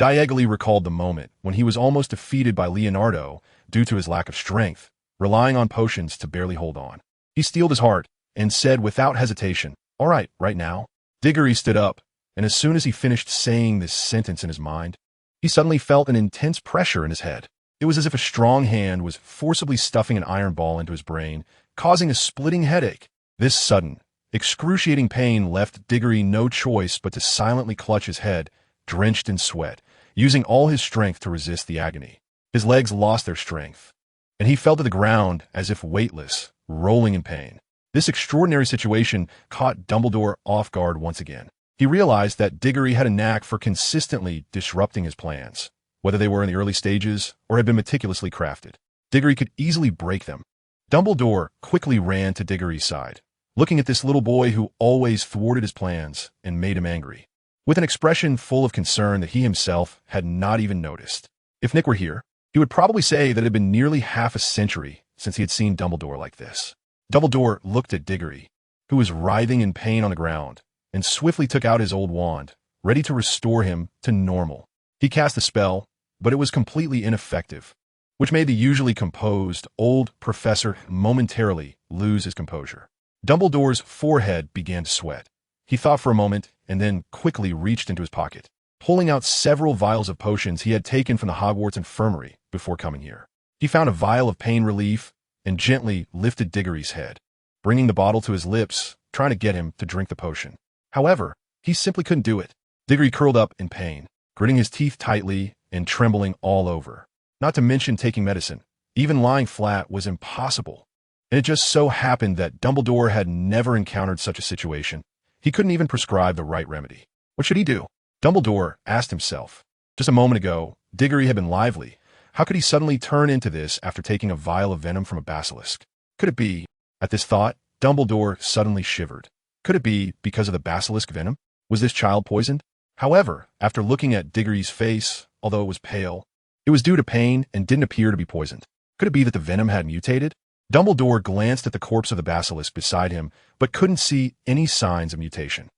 Diagoly recalled the moment when he was almost defeated by Leonardo due to his lack of strength, relying on potions to barely hold on. He steeled his heart and said without hesitation, All right now. Diggory stood up, and as soon as he finished saying this sentence in his mind, he suddenly felt an intense pressure in his head. It was as if a strong hand was forcibly stuffing an iron ball into his brain, causing a splitting headache. This sudden, excruciating pain left Diggory no choice but to silently clutch his head, drenched in sweat, using all his strength to resist the agony. His legs lost their strength, and he fell to the ground as if weightless, rolling in pain. This extraordinary situation caught Dumbledore off guard once again. He realized that Diggory had a knack for consistently disrupting his plans, whether they were in the early stages or had been meticulously crafted. Diggory could easily break them. Dumbledore quickly ran to Diggory's side, looking at this little boy who always thwarted his plans and made him angry, with an expression full of concern that he himself had not even noticed. If Nick were here, he would probably say that it had been nearly half a century since he had seen Dumbledore like this. Dumbledore looked at Diggory, who was writhing in pain on the ground, and swiftly took out his old wand, ready to restore him to normal. He cast a spell, but it was completely ineffective, which made the usually composed old professor momentarily lose his composure. Dumbledore's forehead began to sweat. He thought for a moment and then quickly reached into his pocket, pulling out several vials of potions he had taken from the Hogwarts infirmary before coming here. He found a vial of pain relief and gently lifted Diggory's head, bringing the bottle to his lips, trying to get him to drink the potion. However, he simply couldn't do it. Diggory curled up in pain, gritting his teeth tightly and trembling all over. Not to mention taking medicine. Even lying flat was impossible. And it just so happened that Dumbledore had never encountered such a situation. He couldn't even prescribe the right remedy. What should he do? Dumbledore asked himself. Just a moment ago, Diggory had been lively. How could he suddenly turn into this after taking a vial of venom from a basilisk? Could it be? At this thought, Dumbledore suddenly shivered. Could it be because of the basilisk venom? Was this child poisoned? However, after looking at Diggory's face, although it was pale, it was due to pain and didn't appear to be poisoned. Could it be that the venom had mutated? Dumbledore glanced at the corpse of the basilisk beside him, but couldn't see any signs of mutation.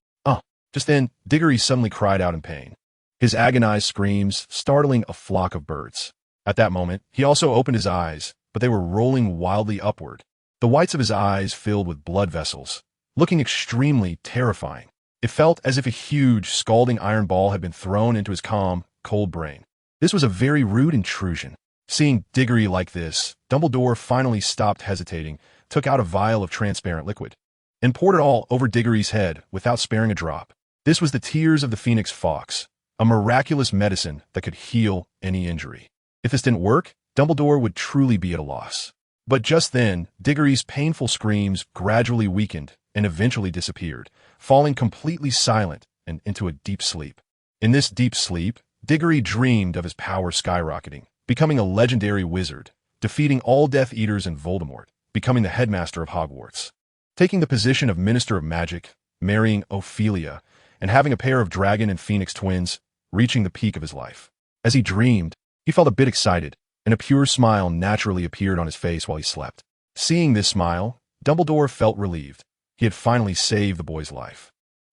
Just then, Diggory suddenly cried out in pain. His agonized screams startling a flock of birds. At that moment, he also opened his eyes, but they were rolling wildly upward. The whites of his eyes filled with blood vessels, looking extremely terrifying. It felt as if a huge, scalding iron ball had been thrown into his calm, cold brain. This was a very rude intrusion. Seeing Diggory like this, Dumbledore finally stopped hesitating, took out a vial of transparent liquid, and poured it all over Diggory's head without sparing a drop. This was the tears of the Phoenix Fox, a miraculous medicine that could heal any injury. If this didn't work, Dumbledore would truly be at a loss. But just then, Diggory's painful screams gradually weakened and eventually disappeared, falling completely silent and into a deep sleep. In this deep sleep, Diggory dreamed of his power skyrocketing, becoming a legendary wizard, defeating all Death Eaters and Voldemort, becoming the headmaster of Hogwarts, taking the position of Minister of Magic, marrying Ophelia, and having a pair of dragon and phoenix twins, reaching the peak of his life. As he dreamed, he felt a bit excited, and a pure smile naturally appeared on his face while he slept. Seeing this smile, Dumbledore felt relieved. He had finally saved the boy's life.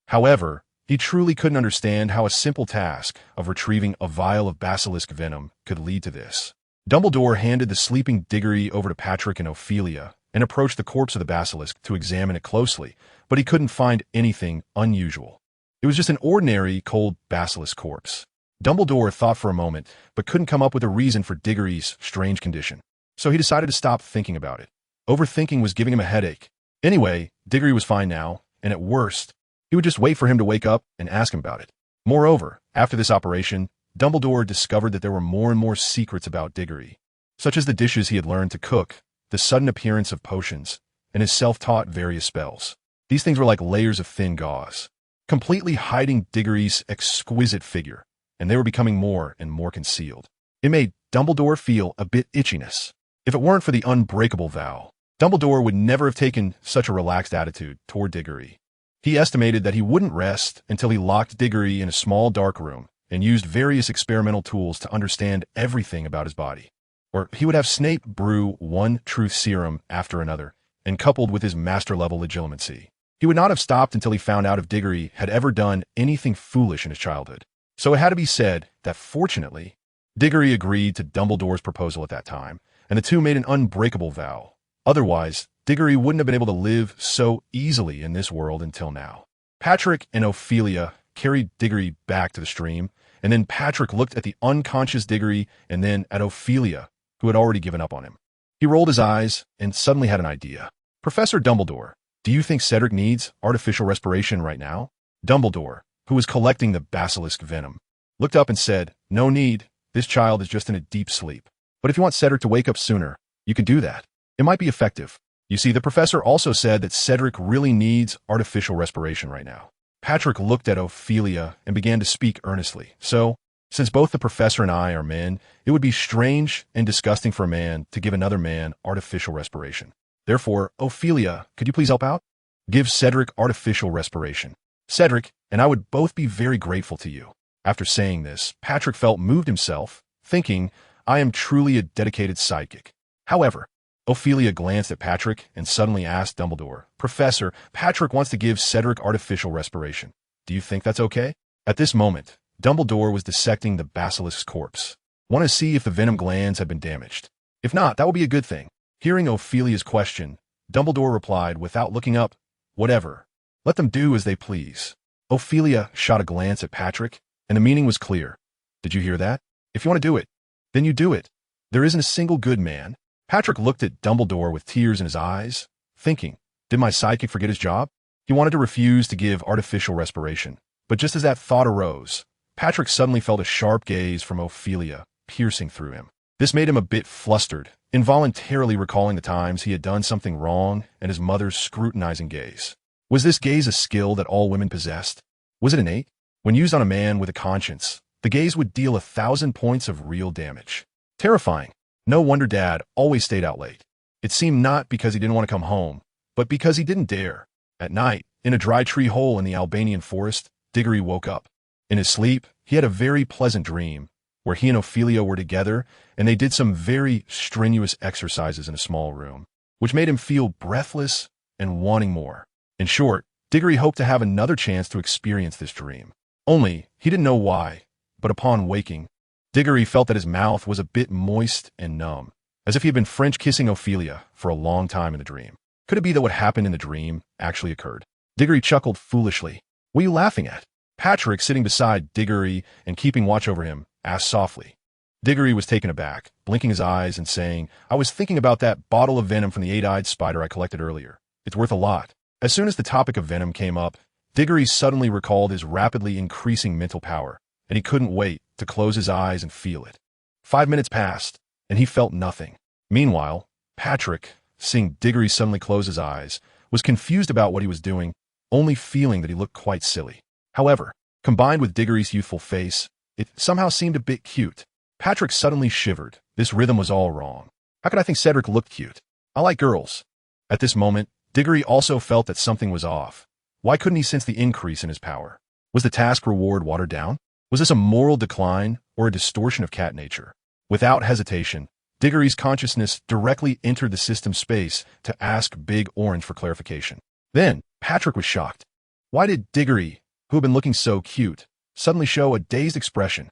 However, he truly couldn't understand how a simple task of retrieving a vial of basilisk venom could lead to this. Dumbledore handed the sleeping Diggory over to Patrick and Ophelia and approached the corpse of the basilisk to examine it closely, but he couldn't find anything unusual. It was just an ordinary, cold basilisk corpse. Dumbledore thought for a moment, but couldn't come up with a reason for Diggory's strange condition. So he decided to stop thinking about it. Overthinking was giving him a headache. Anyway, Diggory was fine now, and at worst, he would just wait for him to wake up and ask him about it. Moreover, after this operation, Dumbledore discovered that there were more and more secrets about Diggory, such as the dishes he had learned to cook, the sudden appearance of potions, and his self-taught various spells. These things were like layers of thin gauze, completely hiding Diggory's exquisite figure, and they were becoming more and more concealed. It made Dumbledore feel a bit itchiness. If it weren't for the unbreakable vow, Dumbledore would never have taken such a relaxed attitude toward Diggory. He estimated that he wouldn't rest until he locked Diggory in a small dark room and used various experimental tools to understand everything about his body. Or he would have Snape brew one truth serum after another, and coupled with his master-level legilimency, he would not have stopped until he found out if Diggory had ever done anything foolish in his childhood. So it had to be said that, fortunately, Diggory agreed to Dumbledore's proposal at that time, and the two made an unbreakable vow. Otherwise, Diggory wouldn't have been able to live so easily in this world until now. Patrick and Ophelia carried Diggory back to the stream, and then Patrick looked at the unconscious Diggory and then at Ophelia, who had already given up on him. He rolled his eyes and suddenly had an idea. "Professor Dumbledore, do you think Cedric needs artificial respiration right now?" Dumbledore, who was collecting the basilisk venom, looked up and said, "No need. This child is just in a deep sleep. But if you want Cedric to wake up sooner, you can do that. It might be effective." You see, the professor also said that Cedric really needs artificial respiration right now. Patrick looked at Ophelia and began to speak earnestly. "So, since both the professor and I are men, it would be strange and disgusting for a man to give another man artificial respiration. Therefore, Ophelia, could you please help out? Give Cedric artificial respiration. Cedric and I would both be very grateful to you." After saying this, Patrick felt moved himself, thinking, "I am truly a dedicated sidekick." However, Ophelia glanced at Patrick and suddenly asked Dumbledore, "Professor, Patrick wants to give Cedric artificial respiration. Do you think that's okay?" At this moment, Dumbledore was dissecting the basilisk's corpse, wanted to see if the venom glands had been damaged. If not, that would be a good thing. Hearing Ophelia's question, Dumbledore replied without looking up, "Whatever. Let them do as they please." Ophelia shot a glance at Patrick, and the meaning was clear. "Did you hear that? If you want to do it, then you do it. There isn't a single good man." Patrick looked at Dumbledore with tears in his eyes, thinking, did my sidekick forget his job? He wanted to refuse to give artificial respiration, but just as that thought arose, Patrick suddenly felt a sharp gaze from Ophelia piercing through him. This made him a bit flustered, involuntarily recalling the times he had done something wrong and his mother's scrutinizing gaze. Was this gaze a skill that all women possessed? Was it innate? When used on a man with a conscience, the gaze would deal 1,000 points of real damage. Terrifying. No wonder Dad always stayed out late. It seemed not because he didn't want to come home, but because he didn't dare. At night, in a dry tree hole in the Albanian forest, Diggory woke up. In his sleep, he had a very pleasant dream, where he and Ophelia were together, and they did some very strenuous exercises in a small room, which made him feel breathless and wanting more. In short, Diggory hoped to have another chance to experience this dream. Only, he didn't know why, but upon waking, Diggory felt that his mouth was a bit moist and numb, as if he had been French kissing Ophelia for a long time in the dream. Could it be that what happened in the dream actually occurred? Diggory chuckled foolishly. What are you laughing at? Patrick, sitting beside Diggory and keeping watch over him, asked softly. Diggory was taken aback, blinking his eyes and saying, I was thinking about that bottle of venom from the eight-eyed spider I collected earlier. It's worth a lot. As soon as the topic of venom came up, Diggory suddenly recalled his rapidly increasing mental power, and he couldn't wait to close his eyes and feel it. 5 minutes passed, and he felt nothing. Meanwhile, Patrick, seeing Diggory suddenly close his eyes, was confused about what he was doing, only feeling that he looked quite silly. However, combined with Diggory's youthful face, it somehow seemed a bit cute. Patrick suddenly shivered. This rhythm was all wrong. How could I think Cedric looked cute? I like girls. At this moment, Diggory also felt that something was off. Why couldn't he sense the increase in his power? Was the task reward watered down? Was this a moral decline or a distortion of cat nature? Without hesitation, Diggory's consciousness directly entered the system space to ask Big Orange for clarification. Then, Patrick was shocked. Why did Diggory, who had been looking so cute, suddenly show a dazed expression?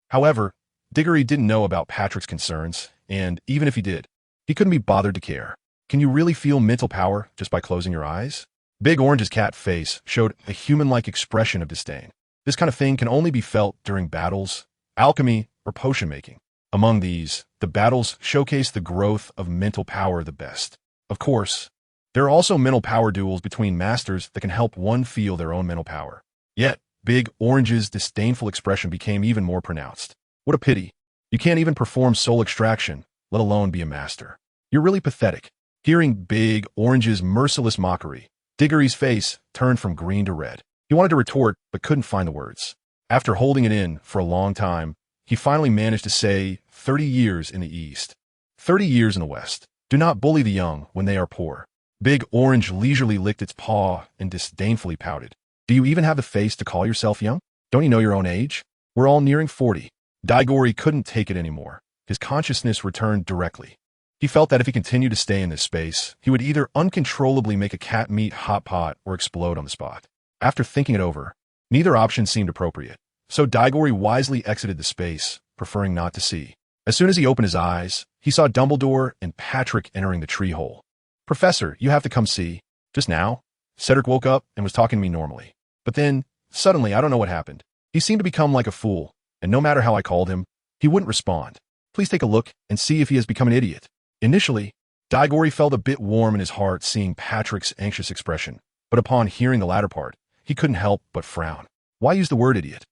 However, Diggory didn't know about Patrick's concerns, and even if he did, he couldn't be bothered to care. Can you really feel mental power just by closing your eyes? Big Orange's cat face showed a human-like expression of disdain. This kind of thing can only be felt during battles, alchemy, or potion making. Among these, the battles showcase the growth of mental power the best. Of course, there are also mental power duels between masters that can help one feel their own mental power. Yet, Big Orange's disdainful expression became even more pronounced. What a pity. You can't even perform soul extraction, let alone be a master. You're really pathetic. Hearing Big Orange's merciless mockery, Diggory's face turned from green to red. He wanted to retort, but couldn't find the words. After holding it in for a long time, he finally managed to say, 30 years in the East. 30 years in the West. Do not bully the young when they are poor. Big Orange leisurely licked its paw and disdainfully pouted. Do you even have the face to call yourself young? Don't you know your own age? We're all nearing 40. Diggory couldn't take it anymore. His consciousness returned directly. He felt that if he continued to stay in this space, he would either uncontrollably make a cat meat hot pot or explode on the spot. After thinking it over, neither option seemed appropriate, so Diggory wisely exited the space, preferring not to see. As soon as he opened his eyes, he saw Dumbledore and Patrick entering the tree hole. Professor, you have to come see. Just now, Cedric woke up and was talking to me normally. But then, suddenly, I don't know what happened. He seemed to become like a fool, and no matter how I called him, he wouldn't respond. Please take a look and see if he has become an idiot. Initially, Diggory felt a bit warm in his heart seeing Patrick's anxious expression, but upon hearing the latter part, he couldn't help but frown. Why use the word idiot?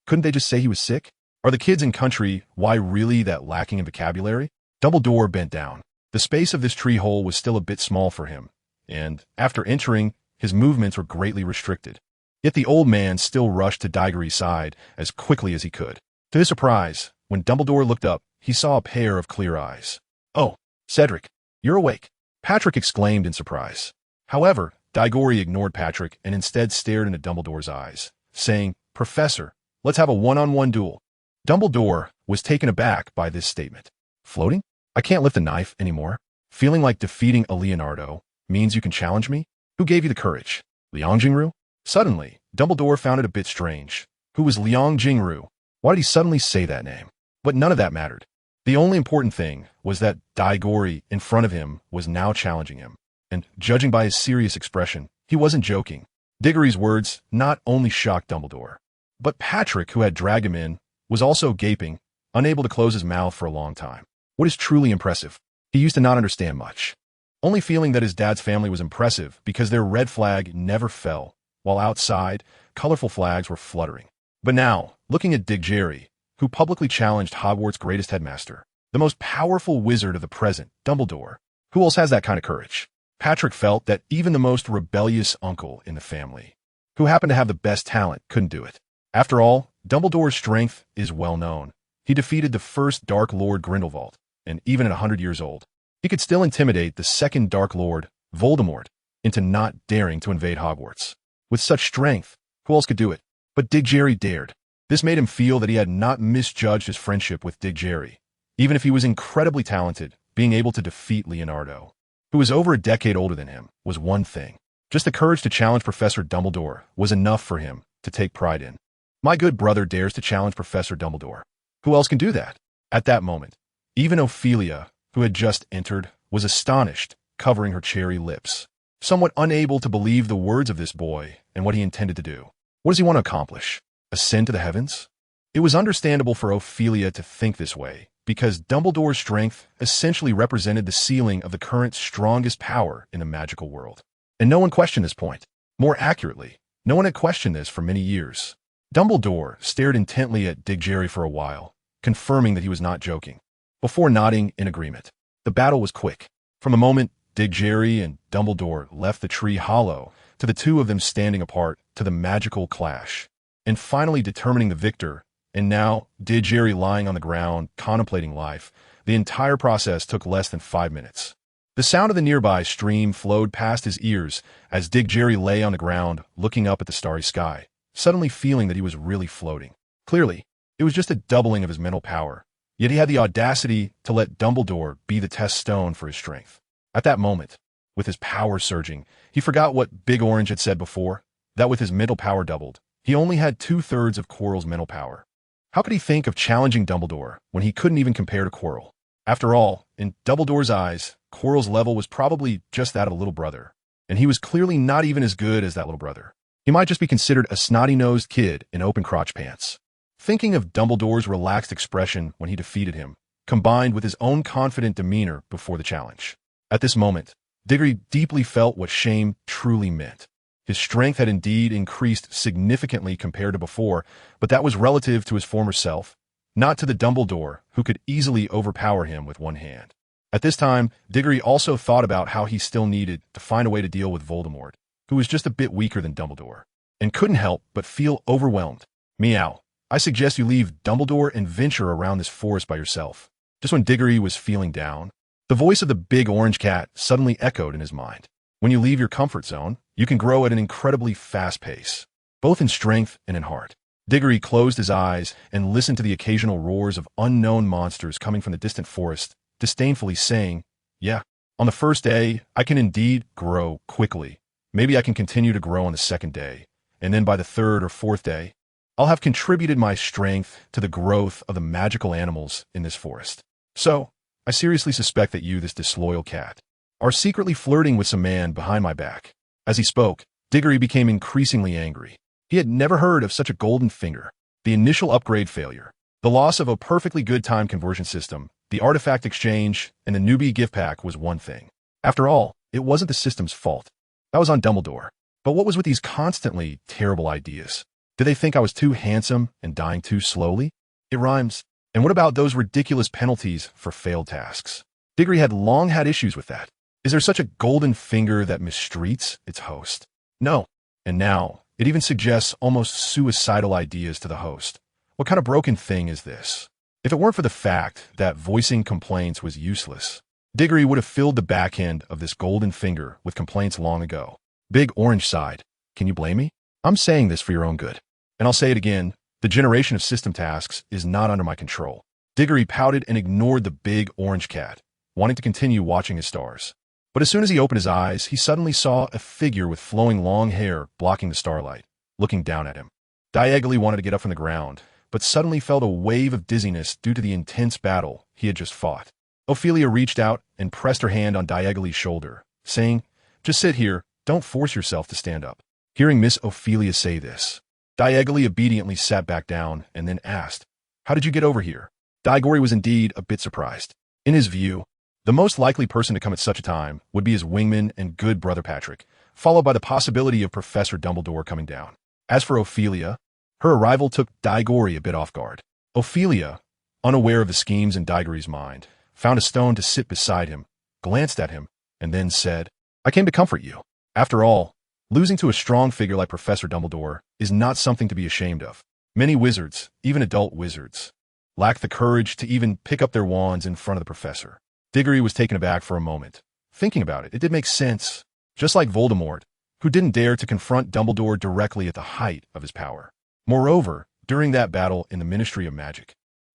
Couldn't they just say he was sick? Are the kids in country why really that lacking in vocabulary? Dumbledore bent down. The space of this tree hole was still a bit small for him, and, after entering, his movements were greatly restricted. Yet the old man still rushed to Diggory's side as quickly as he could. To his surprise, when Dumbledore looked up, he saw a pair of clear eyes. Oh, Cedric, you're awake, Patrick exclaimed in surprise. However, Diggory ignored Patrick and instead stared into Dumbledore's eyes, saying, Professor, let's have a one-on-one duel. Dumbledore was taken aback by this statement. Floating? I can't lift a knife anymore. Feeling like defeating a Leonardo means you can challenge me? Who gave you the courage? Liang Jingru? Suddenly, Dumbledore found it a bit strange. Who was Liang Jingru? Why did he suddenly say that name? But none of that mattered. The only important thing was that Diggory in front of him was now challenging him. And, judging by his serious expression, he wasn't joking. Diggory's words not only shocked Dumbledore, but Patrick, who had dragged him in, was also gaping, unable to close his mouth for a long time. What is truly impressive? He used to not understand much, only feeling that his dad's family was impressive because their red flag never fell, while outside, colorful flags were fluttering. But now, looking at Diggory, who publicly challenged Hogwarts' greatest headmaster, the most powerful wizard of the present, Dumbledore, who else has that kind of courage? Patrick felt that even the most rebellious uncle in the family, who happened to have the best talent, couldn't do it. After all, Dumbledore's strength is well known. He defeated the first Dark Lord Grindelwald, and even at 100 years old, he could still intimidate the second Dark Lord, Voldemort, into not daring to invade Hogwarts. With such strength, who else could do it? But Diggory dared. This made him feel that he had not misjudged his friendship with Diggory. Even if he was incredibly talented, being able to defeat Leonardo, who was over a decade older than him, was one thing. Just the courage to challenge Professor Dumbledore was enough for him to take pride in. My good brother dares to challenge Professor Dumbledore. Who else can do that? At that moment, even Ophelia, who had just entered, was astonished, covering her cherry lips, somewhat unable to believe the words of this boy and what he intended to do. What does he want to accomplish? Ascend to the heavens? It was understandable for Ophelia to think this way, because Dumbledore's strength essentially represented the ceiling of the current strongest power in the magical world. And no one questioned this point. More accurately, no one had questioned this for many years. Dumbledore stared intently at Diggory for a while, confirming that he was not joking, before nodding in agreement. The battle was quick. From the moment Diggory and Dumbledore left the tree hollow, to the two of them standing apart, to the magical clash, and finally determining the victor, and now Diggory lying on the ground, contemplating life, the entire process took less than 5 minutes. The sound of the nearby stream flowed past his ears as Diggory lay on the ground, looking up at the starry sky, suddenly feeling that he was really floating. Clearly, it was just a doubling of his mental power, yet he had the audacity to let Dumbledore be the test stone for his strength. At that moment, with his power surging, he forgot what Big Orange had said before, that with his mental power doubled, he only had 2/3 of Quirrell's mental power. How could he think of challenging Dumbledore when he couldn't even compare to Quirrell? After all, in Dumbledore's eyes, Quirrell's level was probably just that of a little brother, and he was clearly not even as good as that little brother. He might just be considered a snotty-nosed kid in open crotch pants. Thinking of Dumbledore's relaxed expression when he defeated him, combined with his own confident demeanor before the challenge. At this moment, Diggory deeply felt what shame truly meant. His strength had indeed increased significantly compared to before, but that was relative to his former self, not to the Dumbledore who could easily overpower him with one hand. At this time, Diggory also thought about how he still needed to find a way to deal with Voldemort, who was just a bit weaker than Dumbledore, and couldn't help but feel overwhelmed. Meow. I suggest you leave Dumbledore and venture around this forest by yourself. Just when Diggory was feeling down, the voice of the big orange cat suddenly echoed in his mind. When you leave your comfort zone, you can grow at an incredibly fast pace, both in strength and in heart. Diggory closed his eyes and listened to the occasional roars of unknown monsters coming from the distant forest, disdainfully saying, "Yeah, on the first day, I can indeed grow quickly. Maybe I can continue to grow on the second day, and then by the third or fourth day, I'll have contributed my strength to the growth of the magical animals in this forest. So, I seriously suspect that you, this disloyal cat, are secretly flirting with some man behind my back." As he spoke, Diggory became increasingly angry. He had never heard of such a golden finger. The initial upgrade failure, the loss of a perfectly good time conversion system, the artifact exchange, and the newbie gift pack was one thing. After all, it wasn't the system's fault. That was on Dumbledore. But what was with these constantly terrible ideas? Did they think I was too handsome and dying too slowly? It rhymes. And what about those ridiculous penalties for failed tasks? Diggory had long had issues with that. Is there such a golden finger that mistreats its host? No. And now, it even suggests almost suicidal ideas to the host. What kind of broken thing is this? If it weren't for the fact that voicing complaints was useless, Diggory would have filled the back end of this golden finger with complaints long ago. Big Orange sighed. Can you blame me? I'm saying this for your own good. And I'll say it again, the generation of system tasks is not under my control. Diggory pouted and ignored the big orange cat, wanting to continue watching his stars. But as soon as he opened his eyes, he suddenly saw a figure with flowing long hair blocking the starlight, looking down at him. Diagonally wanted to get up from the ground, but suddenly felt a wave of dizziness due to the intense battle he had just fought. Ophelia reached out and pressed her hand on Diagonally's shoulder, saying, "Just sit here, don't force yourself to stand up." Hearing Miss Ophelia say this, Diagonally obediently sat back down and then asked, "How did you get over here?" Diggory was indeed a bit surprised. In his view, the most likely person to come at such a time would be his wingman and good brother Patrick, followed by the possibility of Professor Dumbledore coming down. As for Ophelia, her arrival took Diggory a bit off guard. Ophelia, unaware of the schemes in Diggory's mind, found a stone to sit beside him, glanced at him, and then said, "I came to comfort you. After all, losing to a strong figure like Professor Dumbledore is not something to be ashamed of. Many wizards, even adult wizards, lacked the courage to even pick up their wands in front of the professor. Diggory was taken aback for a moment. Thinking about it, it did make sense. Just like Voldemort, who didn't dare to confront Dumbledore directly at the height of his power. Moreover, during that battle in the Ministry of Magic,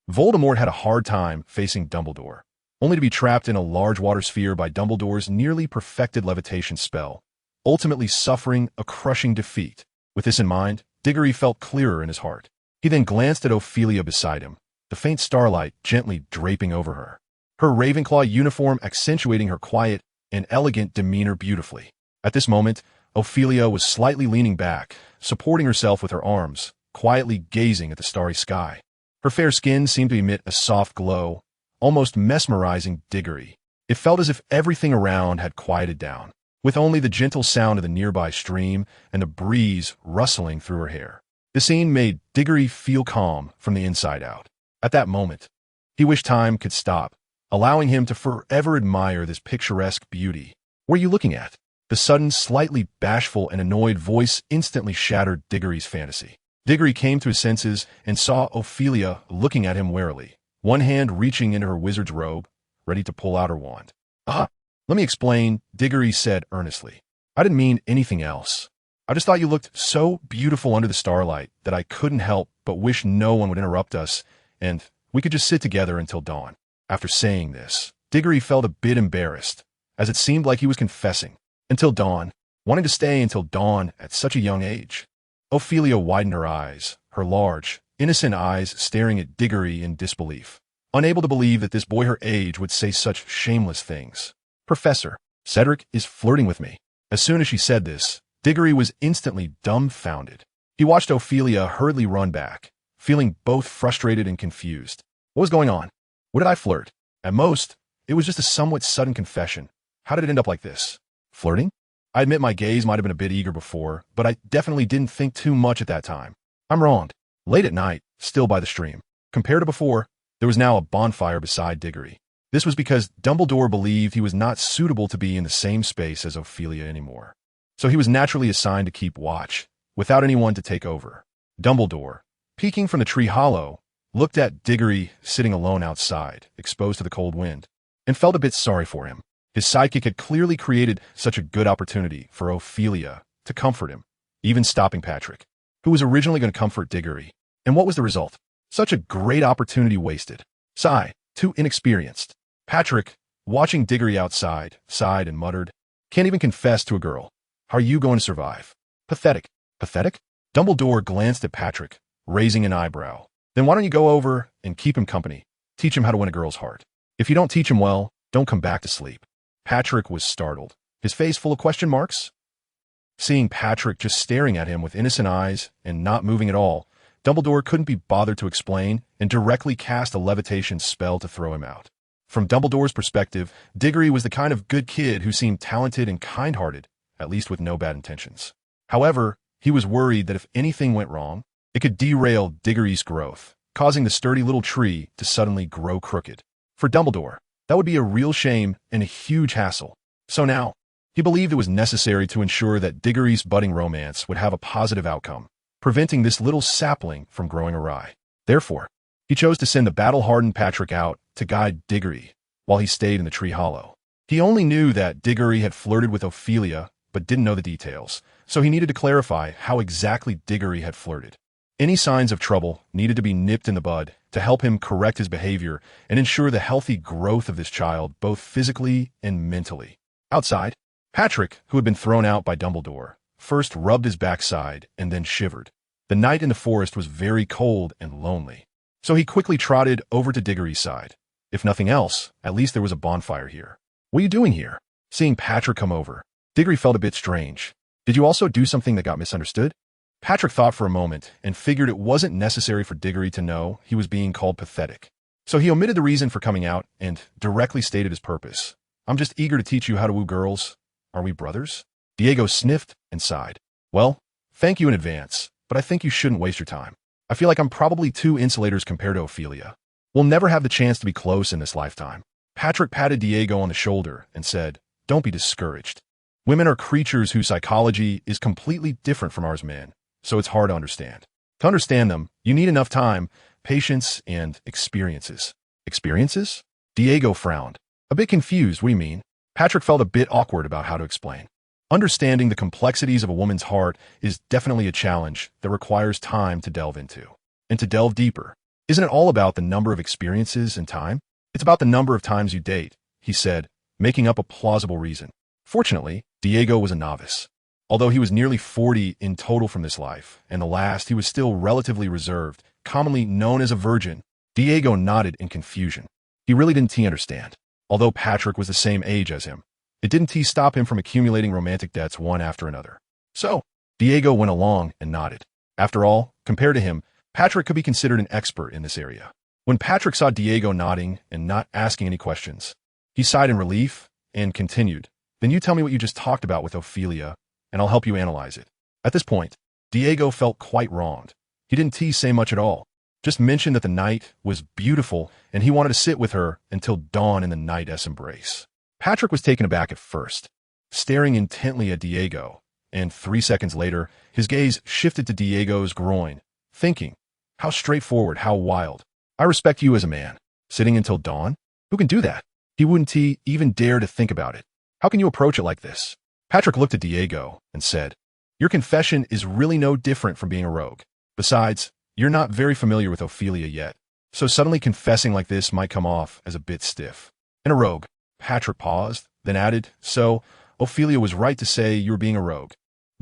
Voldemort had a hard time facing Dumbledore, only to be trapped in a large water sphere by Dumbledore's nearly perfected levitation spell, ultimately suffering a crushing defeat. With this in mind, Diggory felt clearer in his heart. He then glanced at Ophelia beside him, the faint starlight gently draping over her, her Ravenclaw uniform accentuating her quiet and elegant demeanor beautifully. At this moment, Ophelia was slightly leaning back, supporting herself with her arms, quietly gazing at the starry sky. Her fair skin seemed to emit a soft glow, almost mesmerizing Diggory. It felt as if everything around had quieted down, with only the gentle sound of the nearby stream and the breeze rustling through her hair. The scene made Diggory feel calm from the inside out. At that moment, he wished time could stop, allowing him to forever admire this picturesque beauty. "What are you looking at?" The sudden, slightly bashful and annoyed voice instantly shattered Diggory's fantasy. Diggory came to his senses and saw Ophelia looking at him warily, one hand reaching into her wizard's robe, ready to pull out her wand. "Ah, let me explain," Diggory said earnestly. "I didn't mean anything else. I just thought you looked so beautiful under the starlight that I couldn't help but wish no one would interrupt us, and we could just sit together until dawn." After saying this, Diggory felt a bit embarrassed, as it seemed like he was confessing. Until dawn, wanting to stay until dawn at such a young age. Ophelia widened her eyes, her large, innocent eyes staring at Diggory in disbelief, unable to believe that this boy her age would say such shameless things. "Professor, Cedric is flirting with me." As soon as she said this, Diggory was instantly dumbfounded. He watched Ophelia hurriedly run back, feeling both frustrated and confused. What was going on? What did I flirt? At most, it was just a somewhat sudden confession. How did it end up like this? Flirting? I admit my gaze might have been a bit eager before, but I definitely didn't think too much at that time. I'm wrong. Late at night, still by the stream. Compared to before, there was now a bonfire beside Diggory. This was because Dumbledore believed he was not suitable to be in the same space as Ophelia anymore. So he was naturally assigned to keep watch, without anyone to take over. Dumbledore, peeking from the tree hollow, looked at Diggory sitting alone outside, exposed to the cold wind, and felt a bit sorry for him. His sidekick had clearly created such a good opportunity for Ophelia to comfort him, even stopping Patrick, who was originally going to comfort Diggory. And what was the result? Such a great opportunity wasted. Sigh, too inexperienced. Patrick, watching Diggory outside, sighed and muttered, "Can't even confess to a girl. How are you going to survive? Pathetic." Pathetic? Dumbledore glanced at Patrick, raising an eyebrow. "Then why don't you go over and keep him company? Teach him how to win a girl's heart. If you don't teach him well, don't come back to sleep." Patrick was startled, his face full of question marks. Seeing Patrick just staring at him with innocent eyes and not moving at all, Dumbledore couldn't be bothered to explain and directly cast a levitation spell to throw him out. From Dumbledore's perspective, Diggory was the kind of good kid who seemed talented and kind-hearted, at least with no bad intentions. However, he was worried that if anything went wrong, it could derail Diggory's growth, causing the sturdy little tree to suddenly grow crooked. For Dumbledore, that would be a real shame and a huge hassle. So now, he believed it was necessary to ensure that Diggory's budding romance would have a positive outcome, preventing this little sapling from growing awry. Therefore, he chose to send the battle-hardened Patrick out to guide Diggory while he stayed in the tree hollow. He only knew that Diggory had flirted with Ophelia, but didn't know the details, so he needed to clarify how exactly Diggory had flirted. Any signs of trouble needed to be nipped in the bud to help him correct his behavior and ensure the healthy growth of this child both physically and mentally. Outside, Patrick, who had been thrown out by Dumbledore, first rubbed his backside and then shivered. The night in the forest was very cold and lonely, so he quickly trotted over to Diggory's side. If nothing else, at least there was a bonfire here. "What are you doing here?" Seeing Patrick come over, Diggory felt a bit strange. "Did you also do something that got misunderstood?" Patrick thought for a moment and figured it wasn't necessary for Diggory to know he was being called pathetic. So he omitted the reason for coming out and directly stated his purpose. "I'm just eager to teach you how to woo girls. Are we brothers?" Diego sniffed and sighed. "Well, thank you in advance, but I think you shouldn't waste your time. I feel like I'm probably two insulators compared to Ophelia. We'll never have the chance to be close in this lifetime." Patrick patted Diego on the shoulder and said, "Don't be discouraged. Women are creatures whose psychology is completely different from ours men, so it's hard to understand. To understand them, you need enough time, patience, and experiences. Experiences? Diego frowned. A bit confused, what do you mean? Patrick felt a bit awkward about how to explain. Understanding the complexities of a woman's heart is definitely a challenge that requires time to delve into. And to delve deeper, isn't it all about the number of experiences and time? It's about the number of times you date, he said, making up a plausible reason. Fortunately, Diego was a novice. Although he was nearly 40 in total from this life, and the last he was still relatively reserved, commonly known as a virgin. Diego nodded in confusion. He really didn't understand. Although Patrick was the same age as him, it didn't stop him from accumulating romantic debts one after another. So, Diego went along and nodded. After all, compared to him, Patrick could be considered an expert in this area. When Patrick saw Diego nodding and not asking any questions, he sighed in relief and continued, "Then you tell me what you just talked about with Ophelia, and I'll help you analyze it." At this point, Diego felt quite wronged. He didn't say much at all, just mentioned that the night was beautiful and he wanted to sit with her until dawn in the night's embrace. Patrick was taken aback at first, staring intently at Diego, and 3 seconds later, his gaze shifted to Diego's groin, thinking, how straightforward, how wild. I respect you as a man. Sitting until dawn? Who can do that? He wouldn't even dare to think about it. How can you approach it like this? Patrick looked at Diego and said, your confession is really no different from being a rogue. Besides, you're not very familiar with Ophelia yet, so suddenly confessing like this might come off as a bit stiff. And a rogue. Patrick paused, then added, so, Ophelia was right to say you were being a rogue.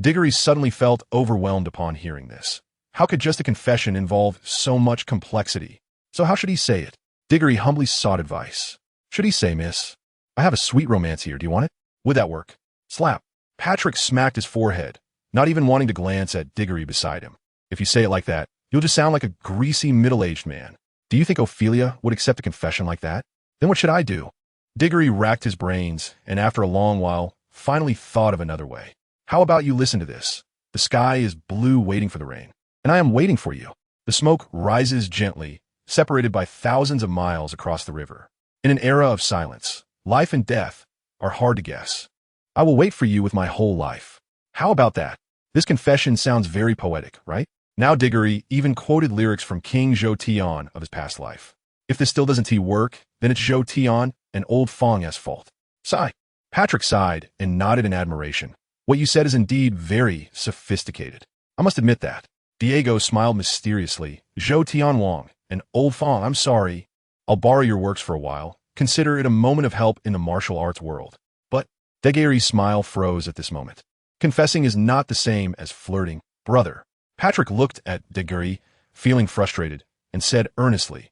Diggory suddenly felt overwhelmed upon hearing this. How could just a confession involve so much complexity? So how should he say it? Diggory humbly sought advice. Should he say, miss, I have a sweet romance here, do you want it? Would that work? Slap. Patrick smacked his forehead, not even wanting to glance at Diggory beside him. If you say it like that, you'll just sound like a greasy middle-aged man. Do you think Ophelia would accept a confession like that? Then what should I do? Diggory racked his brains, and after a long while, finally thought of another way. How about you listen to this? The sky is blue waiting for the rain, and I am waiting for you. The smoke rises gently, separated by thousands of miles across the river. In an era of silence, life and death are hard to guess. I will wait for you with my whole life. How about that? This confession sounds very poetic, right? Now Diggory even quoted lyrics from King Zhou Tian of his past life. If this still doesn't work, then it's Zhou Tian and old Feng's fault. Sigh. Patrick sighed and nodded in admiration. What you said is indeed very sophisticated. I must admit that. Diego smiled mysteriously. Zhou Tian Wang and old Feng, I'm sorry. I'll borrow your works for a while. Consider it a moment of help in the martial arts world. But Diggory's smile froze at this moment. Confessing is not the same as flirting, brother. Patrick looked at Diggory, feeling frustrated, and said earnestly,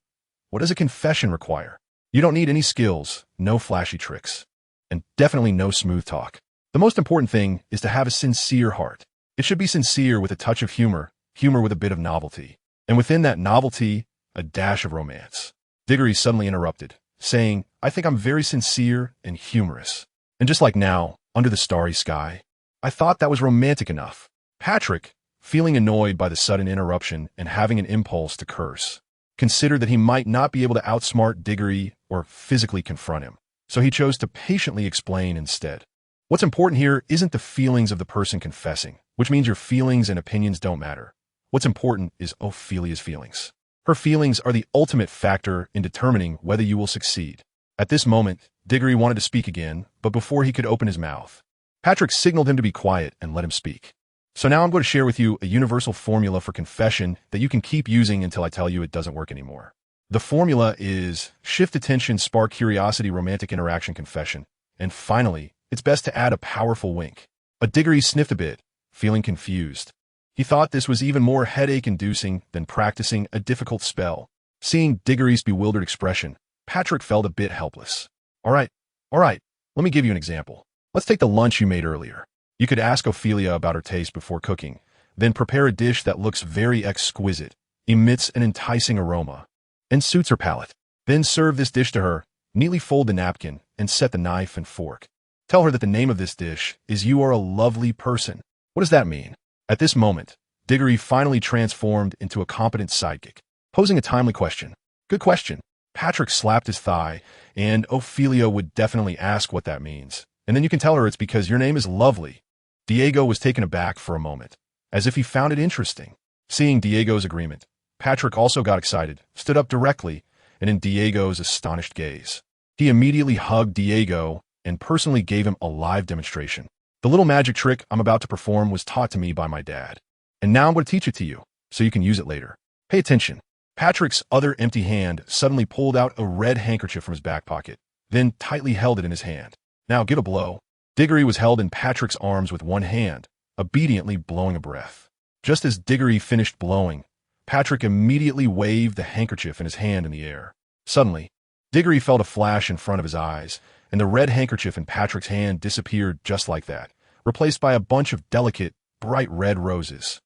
what does a confession require? You don't need any skills, no flashy tricks, and definitely no smooth talk. The most important thing is to have a sincere heart. It should be sincere with a touch of humor, humor with a bit of novelty, and within that novelty, a dash of romance. Diggory suddenly interrupted, saying, I think I'm very sincere and humorous. And just like now, under the starry sky, I thought that was romantic enough. Patrick, feeling annoyed by the sudden interruption and having an impulse to curse, considered that he might not be able to outsmart Diggory or physically confront him, so he chose to patiently explain instead. What's important here isn't the feelings of the person confessing, which means your feelings and opinions don't matter. What's important is Ophelia's feelings. Her feelings are the ultimate factor in determining whether you will succeed. At this moment, Diggory wanted to speak again, but before he could open his mouth, Patrick signaled him to be quiet and let him speak. So now I'm going to share with you a universal formula for confession that you can keep using until I tell you it doesn't work anymore. The formula is shift attention, spark curiosity, romantic interaction, confession. And finally, it's best to add a powerful wink. But Diggory sniffed a bit, feeling confused. He thought this was even more headache-inducing than practicing a difficult spell. Seeing Diggory's bewildered expression, Patrick felt a bit helpless. All right, let me give you an example. Let's take the lunch you made earlier. You could ask Ophelia about her taste before cooking, then prepare a dish that looks very exquisite, emits an enticing aroma, and suits her palate. Then serve this dish to her, neatly fold the napkin, and set the knife and fork. Tell her that the name of this dish is You Are a Lovely Person. What does that mean? At this moment, Diggory finally transformed into a competent sidekick, posing a timely question. Good question. Patrick slapped his thigh, and Ophelia would definitely ask what that means. And then you can tell her it's because your name is lovely. Diego was taken aback for a moment, as if he found it interesting. Seeing Diego's agreement, Patrick also got excited, stood up directly, and in Diego's astonished gaze. He immediately hugged Diego and personally gave him a live demonstration. The little magic trick I'm about to perform was taught to me by my dad. And now I'm going to teach it to you, so you can use it later. Pay attention. Patrick's other empty hand suddenly pulled out a red handkerchief from his back pocket, then tightly held it in his hand. Now give a blow. Diggory was held in Patrick's arms with one hand, obediently blowing a breath. Just as Diggory finished blowing, Patrick immediately waved the handkerchief in his hand in the air. Suddenly, Diggory felt a flash in front of his eyes, and the red handkerchief in Patrick's hand disappeared just like that, replaced by a bunch of delicate, bright red roses.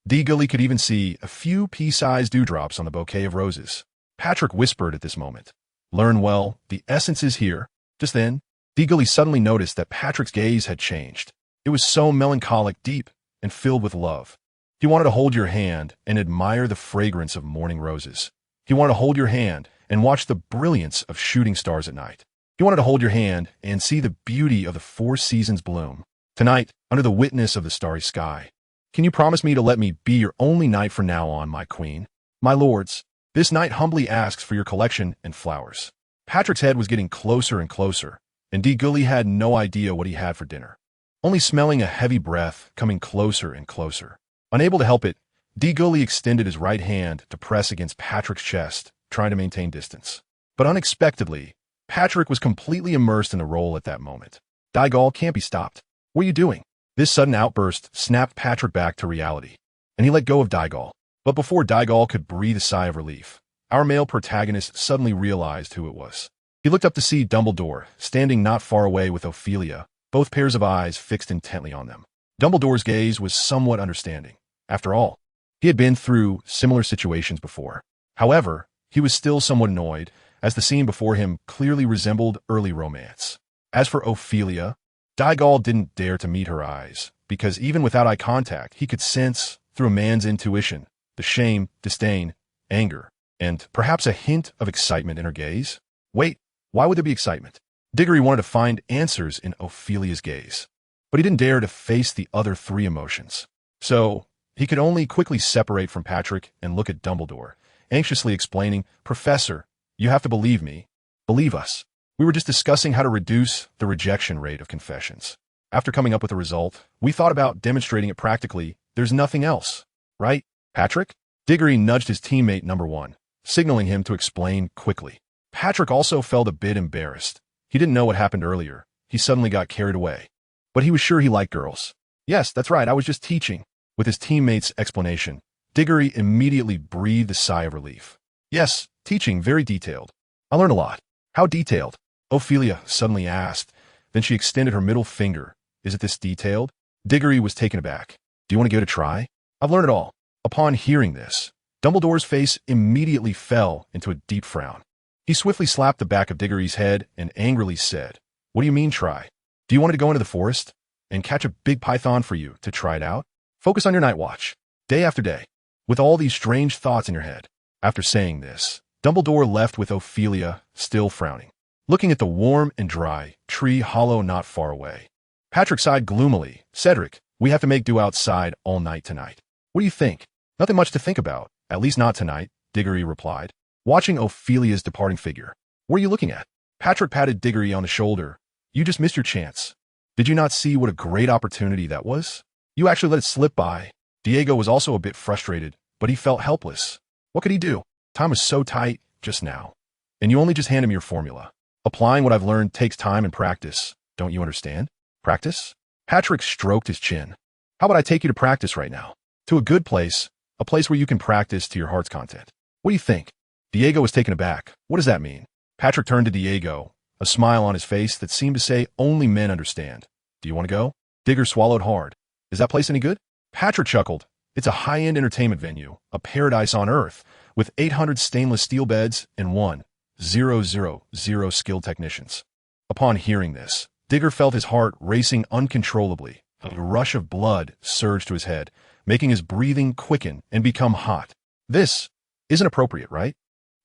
Diggory could even see a few pea-sized dewdrops on the bouquet of roses. Patrick whispered at this moment, "Learn well, the essence is here." Just then, Diggory suddenly noticed that Patrick's gaze had changed. It was so melancholic, deep, and filled with love. He wanted to hold your hand and admire the fragrance of morning roses. He wanted to hold your hand and watch the brilliance of shooting stars at night. He wanted to hold your hand and see the beauty of the four seasons bloom. Tonight, under the witness of the starry sky, can you promise me to let me be your only knight from now on, my queen? My lords, this knight humbly asks for your collection and flowers. Patrick's head was getting closer and closer, and Diggory had no idea what he had for dinner. Only smelling a heavy breath coming closer and closer. Unable to help it, Diggory extended his right hand to press against Patrick's chest, trying to maintain distance. But unexpectedly, Patrick was completely immersed in the role at that moment. Diggory can't be stopped. What are you doing? This sudden outburst snapped Patrick back to reality, and he let go of Diggory. But before Diggory could breathe a sigh of relief, our male protagonist suddenly realized who it was. He looked up to see Dumbledore, standing not far away with Ophelia, both pairs of eyes fixed intently on them. Dumbledore's gaze was somewhat understanding. After all, he had been through similar situations before. However, he was still somewhat annoyed, as the scene before him clearly resembled early romance. As for Ophelia, Diggory didn't dare to meet her eyes, because even without eye contact, he could sense, through a man's intuition, the shame, disdain, anger, and perhaps a hint of excitement in her gaze. Wait, why would there be excitement? Diggory wanted to find answers in Ophelia's gaze, but he didn't dare to face the other three emotions. So, he could only quickly separate from Patrick and look at Dumbledore, anxiously explaining, "Professor, you have to believe me. Believe us. We were just discussing how to reduce the rejection rate of confessions. After coming up with a result, we thought about demonstrating it practically. There's nothing else. Right, Patrick?" Diggory nudged his teammate number 1, signaling him to explain quickly. Patrick also felt a bit embarrassed. He didn't know what happened earlier. He suddenly got carried away. But he was sure he liked girls. "Yes, that's right, I was just teaching." With his teammate's explanation, Diggory immediately breathed a sigh of relief. "Yes, teaching, very detailed. I learned a lot." "How detailed?" Ophelia suddenly asked. Then she extended her middle finger. "Is it this detailed?" Diggory was taken aback. "Do you want to give it a try?" "I've learned it all." Upon hearing this, Dumbledore's face immediately fell into a deep frown. He swiftly slapped the back of Diggory's head and angrily said, "What do you mean try? Do you want to go into the forest and catch a big python for you to try it out? Focus on your night watch, day after day, with all these strange thoughts in your head." After saying this, Dumbledore left with Ophelia still frowning, looking at the warm and dry tree hollow not far away. Patrick sighed gloomily. "Cedric, we have to make do outside all night tonight. What do you think?" "Nothing much to think about, at least not tonight," Diggory replied, watching Ophelia's departing figure. "What are you looking at?" Patrick patted Diggory on the shoulder. "You just missed your chance. Did you not see what a great opportunity that was? You actually let it slip by." Diego was also a bit frustrated, but he felt helpless. What could he do? Time was so tight just now. And you only just hand him your formula. "Applying what I've learned takes time and practice. Don't you understand?" "Practice?" Patrick stroked his chin. "How about I take you to practice right now? To a good place, a place where you can practice to your heart's content. What do you think?" Diego was taken aback. "What does that mean?" Patrick turned to Diego, a smile on his face that seemed to say only men understand. "Do you want to go?" Digger swallowed hard. "Is that place any good?" Patrick chuckled. "It's a high-end entertainment venue, a paradise on earth, with 800 stainless steel beds and 1,000 skilled technicians." Upon hearing this, Digger felt his heart racing uncontrollably. A rush of blood surged to his head, making his breathing quicken and become hot. "This isn't appropriate, right?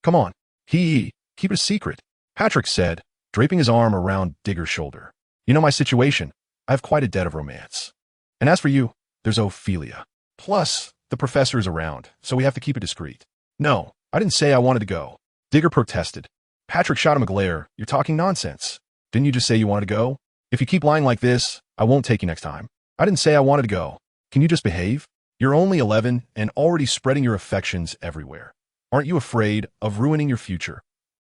Come on. Keep it a secret," Patrick said, draping his arm around Digger's shoulder. "You know my situation. I have quite a debt of romance. And as for you, there's Ophelia. Plus, The professor is around, so we have to keep it discreet. No, I didn't say I wanted to go. Digger protested. Patrick shot him a glare. You're talking nonsense. Didn't you just say you wanted to go? If you keep lying like this, I won't take you next time. I didn't say I wanted to go. Can you just behave? You're only 11 and already spreading your affections everywhere. Aren't you afraid of ruining your future?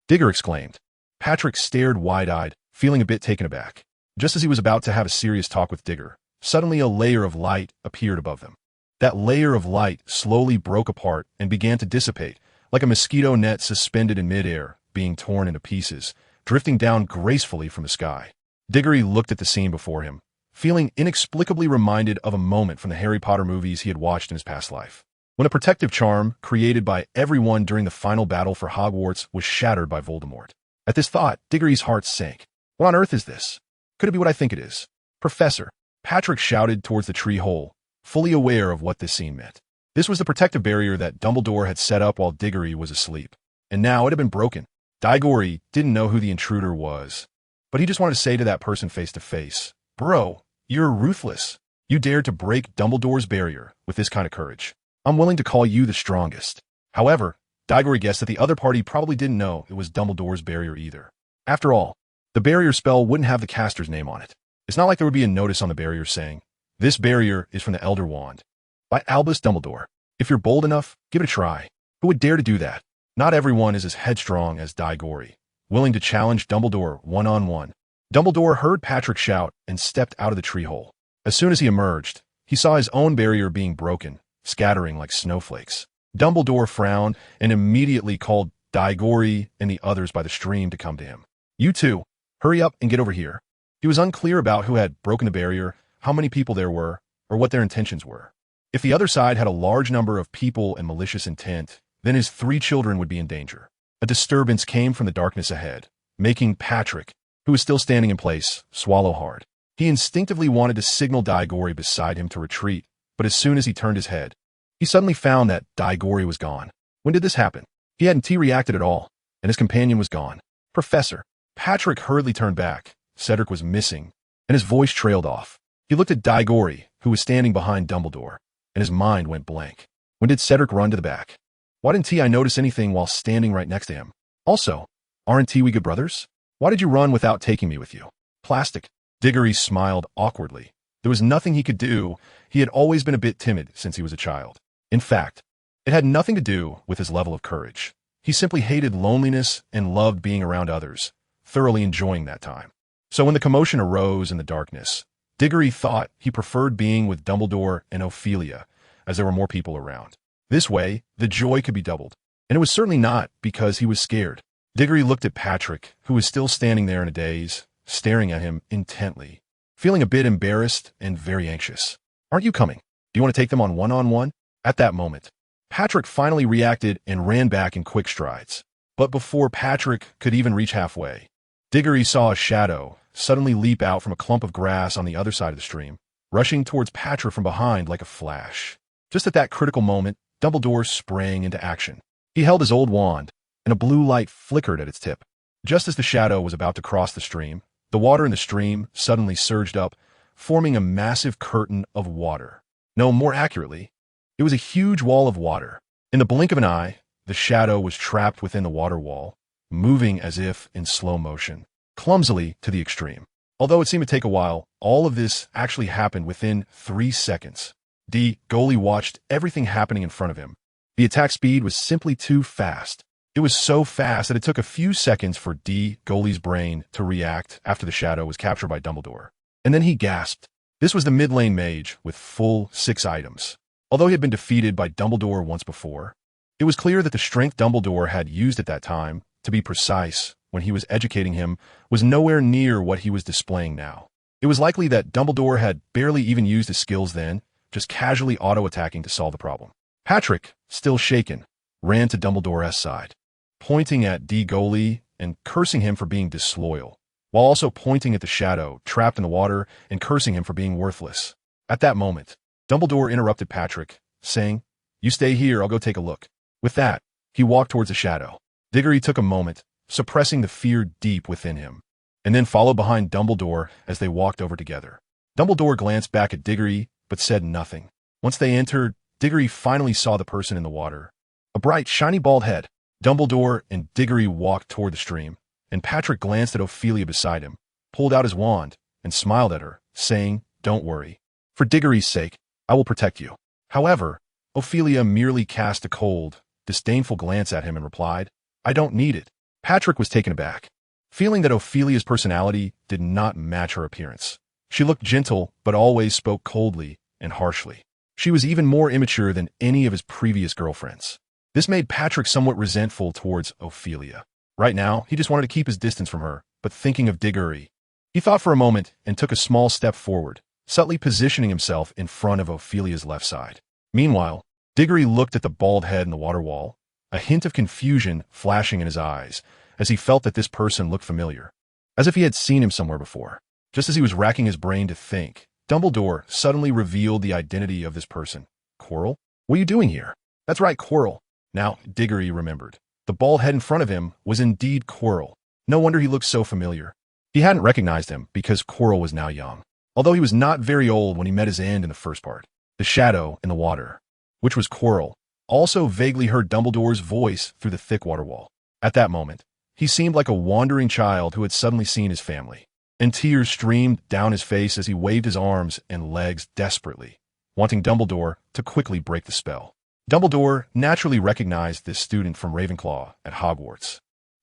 Digger exclaimed. Patrick stared wide-eyed, feeling a bit taken aback. Just as he was about to have a serious talk with Digger, suddenly a layer of light appeared above them. That layer of light slowly broke apart and began to dissipate, like a mosquito net suspended in midair, being torn into pieces, drifting down gracefully from the sky. Diggory looked at the scene before him, feeling inexplicably reminded of a moment from the Harry Potter movies he had watched in his past life, when a protective charm created by everyone during the final battle for Hogwarts was shattered by Voldemort. At this thought, Diggory's heart sank. What on earth is this? Could it be what I think it is? Professor, Patrick shouted towards the tree hole, fully aware of what this scene meant. This was the protective barrier that Dumbledore had set up while Diggory was asleep, and now it had been broken. Diggory didn't know who the intruder was, but he just wanted to say to that person face to face, Bro, you're ruthless. You dared to break Dumbledore's barrier with this kind of courage. I'm willing to call you the strongest. However, Diggory guessed that the other party probably didn't know it was Dumbledore's barrier either. After all, the barrier spell wouldn't have the caster's name on it. It's not like there would be a notice on the barrier saying, This barrier is from the Elder Wand, by Albus Dumbledore. If you're bold enough, give it a try. Who would dare to do that? Not everyone is as headstrong as Diggory, willing to challenge Dumbledore one-on-one. Dumbledore heard Patrick shout and stepped out of the tree hole. As soon as he emerged, he saw his own barrier being broken, scattering like snowflakes. Dumbledore frowned and immediately called Diggory and the others by the stream to come to him. You two, hurry up and get over here. He was unclear about who had broken the barrier, how many people there were, or what their intentions were. If the other side had a large number of people and malicious intent, then his 3 children would be in danger. A disturbance came from the darkness ahead, making Patrick, who was still standing in place, swallow hard. He instinctively wanted to signal Diggory beside him to retreat, but as soon as he turned his head, he suddenly found that Diggory was gone. When did this happen? He hadn't reacted at all, and his companion was gone. Professor. Patrick hurriedly turned back. Cedric was missing, and his voice trailed off. He looked at Diggory, who was standing behind Dumbledore, and his mind went blank. When did Cedric run to the back? Why didn't I notice anything while standing right next to him? Also, aren't we good brothers? Why did you run without taking me with you? Plastic. Diggory smiled awkwardly. There was nothing he could do. He had always been a bit timid since he was a child. In fact, it had nothing to do with his level of courage. He simply hated loneliness and loved being around others, thoroughly enjoying that time. So when the commotion arose in the darkness, Diggory thought he preferred being with Dumbledore and Ophelia, as there were more people around. This way, the joy could be doubled. And it was certainly not because he was scared. Diggory looked at Patrick, who was still standing there in a daze, staring at him intently, feeling a bit embarrassed and very anxious. Aren't you coming? Do you want to take them on one-on-one? At that moment, Patrick finally reacted and ran back in quick strides. But before Patrick could even reach halfway, Diggory saw a shadow suddenly leap out from a clump of grass on the other side of the stream, rushing towards Patrick from behind like a flash. Just at that critical moment, Dumbledore sprang into action. He held his old wand, and a blue light flickered at its tip. Just as the shadow was about to cross the stream, the water in the stream suddenly surged up, forming a massive curtain of water. No, more accurately, it was a huge wall of water. In the blink of an eye, the shadow was trapped within the water wall, moving as if in slow motion, clumsily to the extreme. Although it seemed to take a while, all of this actually happened within 3 seconds. Goalie watched everything happening in front of him. The attack speed was simply too fast. It was so fast that it took a few seconds for Goalie's brain to react after the shadow was captured by Dumbledore. And then he gasped. This was the mid-lane mage with full 6 items. Although he had been defeated by Dumbledore once before, it was clear that the strength Dumbledore had used at that time, to be precise, when he was educating him, was nowhere near what he was displaying now. It was likely that Dumbledore had barely even used his skills then, just casually auto-attacking to solve the problem. Patrick, still shaken, ran to Dumbledore's side, pointing at Goalie and cursing him for being disloyal, while also pointing at the shadow trapped in the water and cursing him for being worthless. At that moment, Dumbledore interrupted Patrick, saying, "You stay here, I'll go take a look." With that, he walked towards the shadow. Diggory took a moment, suppressing the fear deep within him, and then followed behind Dumbledore as they walked over together. Dumbledore glanced back at Diggory, but said nothing. Once they entered Diggory finally saw the person in the water. A bright, shiny bald head. Dumbledore and Diggory walked toward the stream, and Patrick glanced at Ophelia beside him, pulled out his wand, and smiled at her, saying, "Don't worry. For Diggory's sake, I will protect you." However, Ophelia merely cast a cold, disdainful glance at him and replied, "I don't need it." Patrick was taken aback, feeling that Ophelia's personality did not match her appearance. She looked gentle, but always spoke coldly and harshly. She was even more immature than any of his previous girlfriends. This made Patrick somewhat resentful towards Ophelia. Right now, he just wanted to keep his distance from her, but thinking of Diggory, he thought for a moment and took a small step forward, subtly positioning himself in front of Ophelia's left side. Meanwhile, Diggory looked at the bald head in the water wall, a hint of confusion flashing in his eyes, as he felt that this person looked familiar, as if he had seen him somewhere before. Just as he was racking his brain to think, Dumbledore suddenly revealed the identity of this person. "Quirrell? What are you doing here?" "That's right, Quirrell." Now, Diggory remembered. The bald head in front of him was indeed Quirrell. No wonder he looked so familiar. He hadn't recognized him because Quirrell was now young, although he was not very old when he met his end in the first part. The shadow in the water, which was Quirrell, also vaguely heard Dumbledore's voice through the thick water wall. At that moment, he seemed like a wandering child who had suddenly seen his family, and tears streamed down his face as he waved his arms and legs desperately, wanting Dumbledore to quickly break the spell. Dumbledore naturally recognized this student from Ravenclaw at Hogwarts,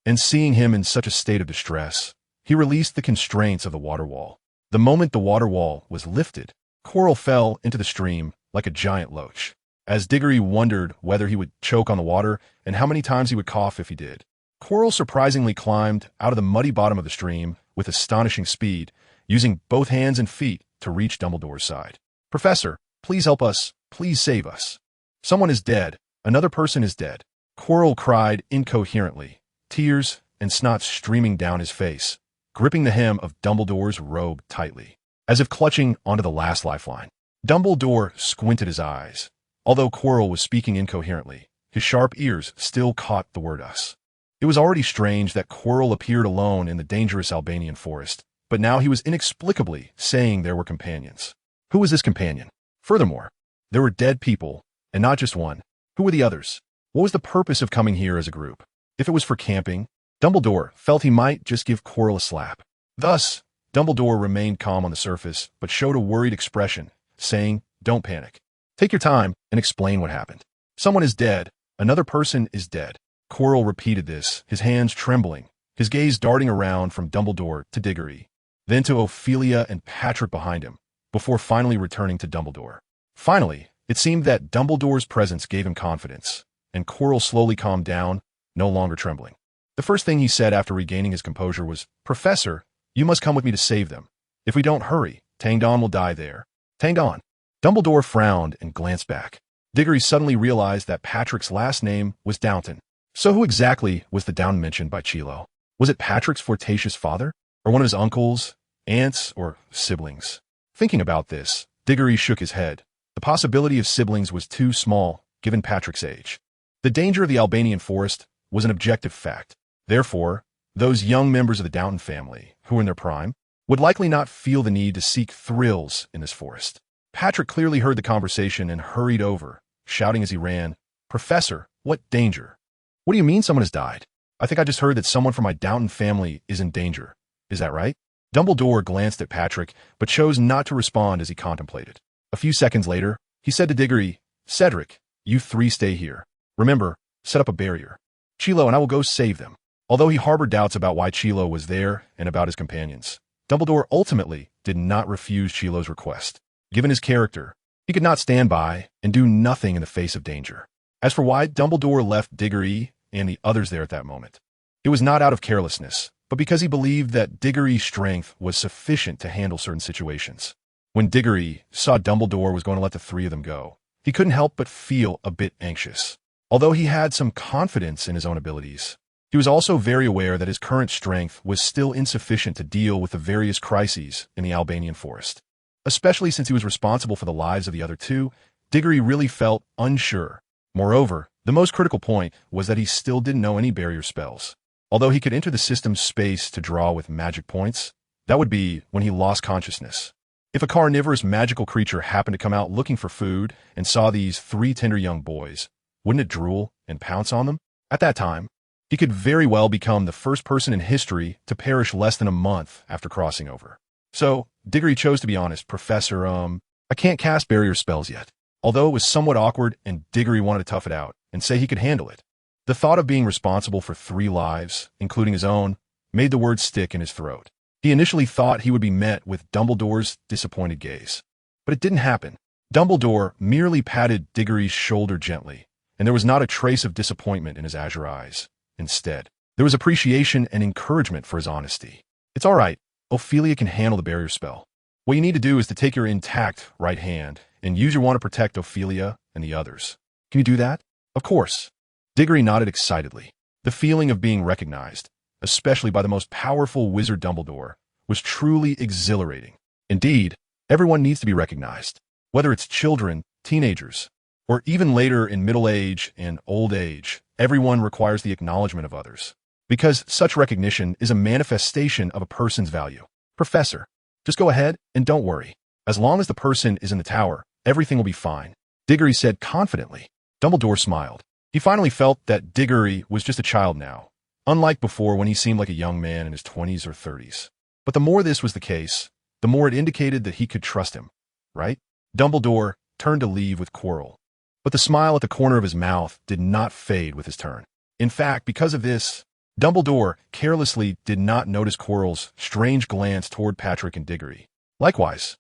and seeing him in such a state of distress, he released the constraints of the water wall. The moment the water wall was lifted, Quirrell fell into the stream like a giant loach. As Diggory wondered whether he would choke on the water and how many times he would cough if he did, Quirrell surprisingly climbed out of the muddy bottom of the stream with astonishing speed, using both hands and feet to reach Dumbledore's side. "Professor, please help us. Please save us. Someone is dead. Another person is dead." Quirrell cried incoherently, tears and snot streaming down his face, gripping the hem of Dumbledore's robe tightly, as if clutching onto the last lifeline. Dumbledore squinted his eyes. Although Quirrell was speaking incoherently, his sharp ears still caught the word "us." It was already strange that Quirrell appeared alone in the dangerous Albanian forest, but now he was inexplicably saying there were companions. Who was this companion? Furthermore, there were dead people, and not just one. Who were the others? What was the purpose of coming here as a group? If it was for camping, Dumbledore felt he might just give Quirrell a slap. Thus, Dumbledore remained calm on the surface, but showed a worried expression, saying, "Don't panic. Take your time and explain what happened. Someone is dead. Another person is dead." Quirrell repeated this, his hands trembling, his gaze darting around from Dumbledore to Diggory, then to Ophelia and Patrick behind him, before finally returning to Dumbledore. Finally, it seemed that Dumbledore's presence gave him confidence, and Quirrell slowly calmed down, no longer trembling. The first thing he said after regaining his composure was, "Professor, you must come with me to save them. If we don't hurry, Tangdon will die there." "Tangdon?" Dumbledore frowned and glanced back. Diggory suddenly realized that Patrick's last name was Downton. So who exactly was the Downton mentioned by Chilo? Was it Patrick's flirtatious father? Or one of his uncles, aunts, or siblings? Thinking about this, Diggory shook his head. The possibility of siblings was too small, given Patrick's age. The danger of the Albanian forest was an objective fact. Therefore, those young members of the Downton family, who were in their prime, would likely not feel the need to seek thrills in this forest. Patrick clearly heard the conversation and hurried over, shouting as he ran, "Professor, what danger? What do you mean someone has died? I think I just heard that someone from my Downton family is in danger. Is that right?" Dumbledore glanced at Patrick, but chose not to respond as he contemplated. A few seconds later, he said to Diggory, "Cedric, you three stay here. Remember, set up a barrier. Chilo and I will go save them." Although he harbored doubts about why Chilo was there and about his companions, Dumbledore ultimately did not refuse Chilo's request. Given his character, he could not stand by and do nothing in the face of danger. As for why Dumbledore left Diggory and the others there at that moment, it was not out of carelessness, but because he believed that Diggory's strength was sufficient to handle certain situations. When Diggory saw Dumbledore was going to let the three of them go, he couldn't help but feel a bit anxious. Although he had some confidence in his own abilities, he was also very aware that his current strength was still insufficient to deal with the various crises in the Albanian forest. Especially since he was responsible for the lives of the other two, Diggory really felt unsure. Moreover, the most critical point was that he still didn't know any barrier spells. Although he could enter the system's space to draw with magic points, that would be when he lost consciousness. If a carnivorous magical creature happened to come out looking for food and saw these three tender young boys, wouldn't it drool and pounce on them? At that time, he could very well become the first person in history to perish less than a month after crossing over. So, Diggory chose to be honest. Professor, I can't cast barrier spells yet. Although it was somewhat awkward and Diggory wanted to tough it out and say he could handle it. The thought of being responsible for 3 lives, including his own, made the words stick in his throat. He initially thought he would be met with Dumbledore's disappointed gaze. But it didn't happen. Dumbledore merely patted Diggory's shoulder gently, and there was not a trace of disappointment in his azure eyes. Instead, there was appreciation and encouragement for his honesty. It's all right. Ophelia can handle the barrier spell. What you need to do is to take your intact right hand and use your wand to protect Ophelia and the others. Can you do that? Of course. Diggory nodded excitedly. The feeling of being recognized, especially by the most powerful wizard Dumbledore, was truly exhilarating. Indeed, everyone needs to be recognized, whether it's children, teenagers, or even later in middle age and old age. Everyone requires the acknowledgement of others, because such recognition is a manifestation of a person's value. Professor, just go ahead and don't worry. As long as the person is in the tower, everything will be fine, Diggory said confidently. Dumbledore smiled. He finally felt that Diggory was just a child now, unlike before when he seemed like a young man in his 20s or 30s. But the more this was the case, the more it indicated that he could trust him, right? Dumbledore turned to leave with Quirrell. But the smile at the corner of his mouth did not fade with his turn. In fact, because of this, Dumbledore carelessly did not notice Quirrell's strange glance toward Patrick and Diggory. Likewise,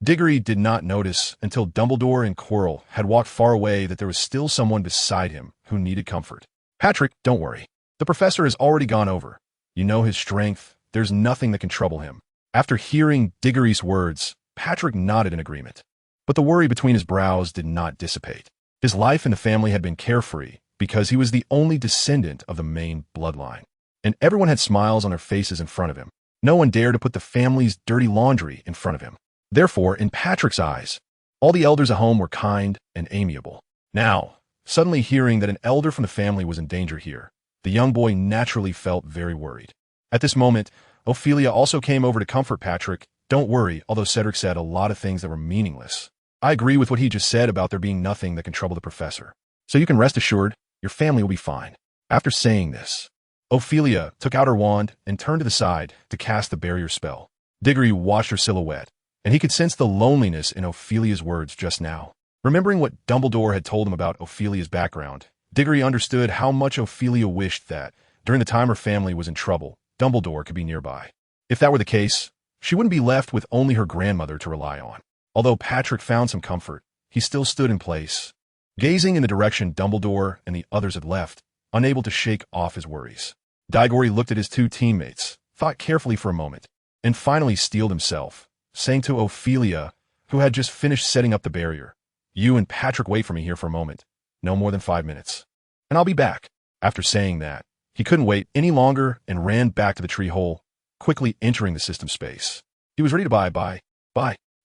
Diggory did not notice until Dumbledore and Quirrell had walked far away that there was still someone beside him who needed comfort. Patrick, don't worry. The professor has already gone over. You know his strength. There's nothing that can trouble him. After hearing Diggory's words, Patrick nodded in agreement. But the worry between his brows did not dissipate. His life in the family had been carefree because he was the only descendant of the main bloodline. And everyone had smiles on their faces in front of him. No one dared to put the family's dirty laundry in front of him. Therefore, in Patrick's eyes, all the elders at home were kind and amiable. Now, suddenly hearing that an elder from the family was in danger here, the young boy naturally felt very worried. At this moment, Ophelia also came over to comfort Patrick. Don't worry, although Cedric said a lot of things that were meaningless. I agree with what he just said about there being nothing that can trouble the professor. So you can rest assured, your family will be fine. After saying this, Ophelia took out her wand and turned to the side to cast the barrier spell. Diggory watched her silhouette, and he could sense the loneliness in Ophelia's words just now. Remembering what Dumbledore had told him about Ophelia's background, Diggory understood how much Ophelia wished that, during the time her family was in trouble, Dumbledore could be nearby. If that were the case, she wouldn't be left with only her grandmother to rely on. Although Patrick found some comfort, he still stood in place, gazing in the direction Dumbledore and the others had left, unable to shake off his worries. Diggory looked at his 2 teammates, thought carefully for a moment, and finally steeled himself, saying to Ophelia, who had just finished setting up the barrier, "You and Patrick wait for me here for a moment, no more than 5 minutes, and I'll be back." After saying that, he couldn't wait any longer and ran back to the tree hole, quickly entering the system space. He was ready to bye.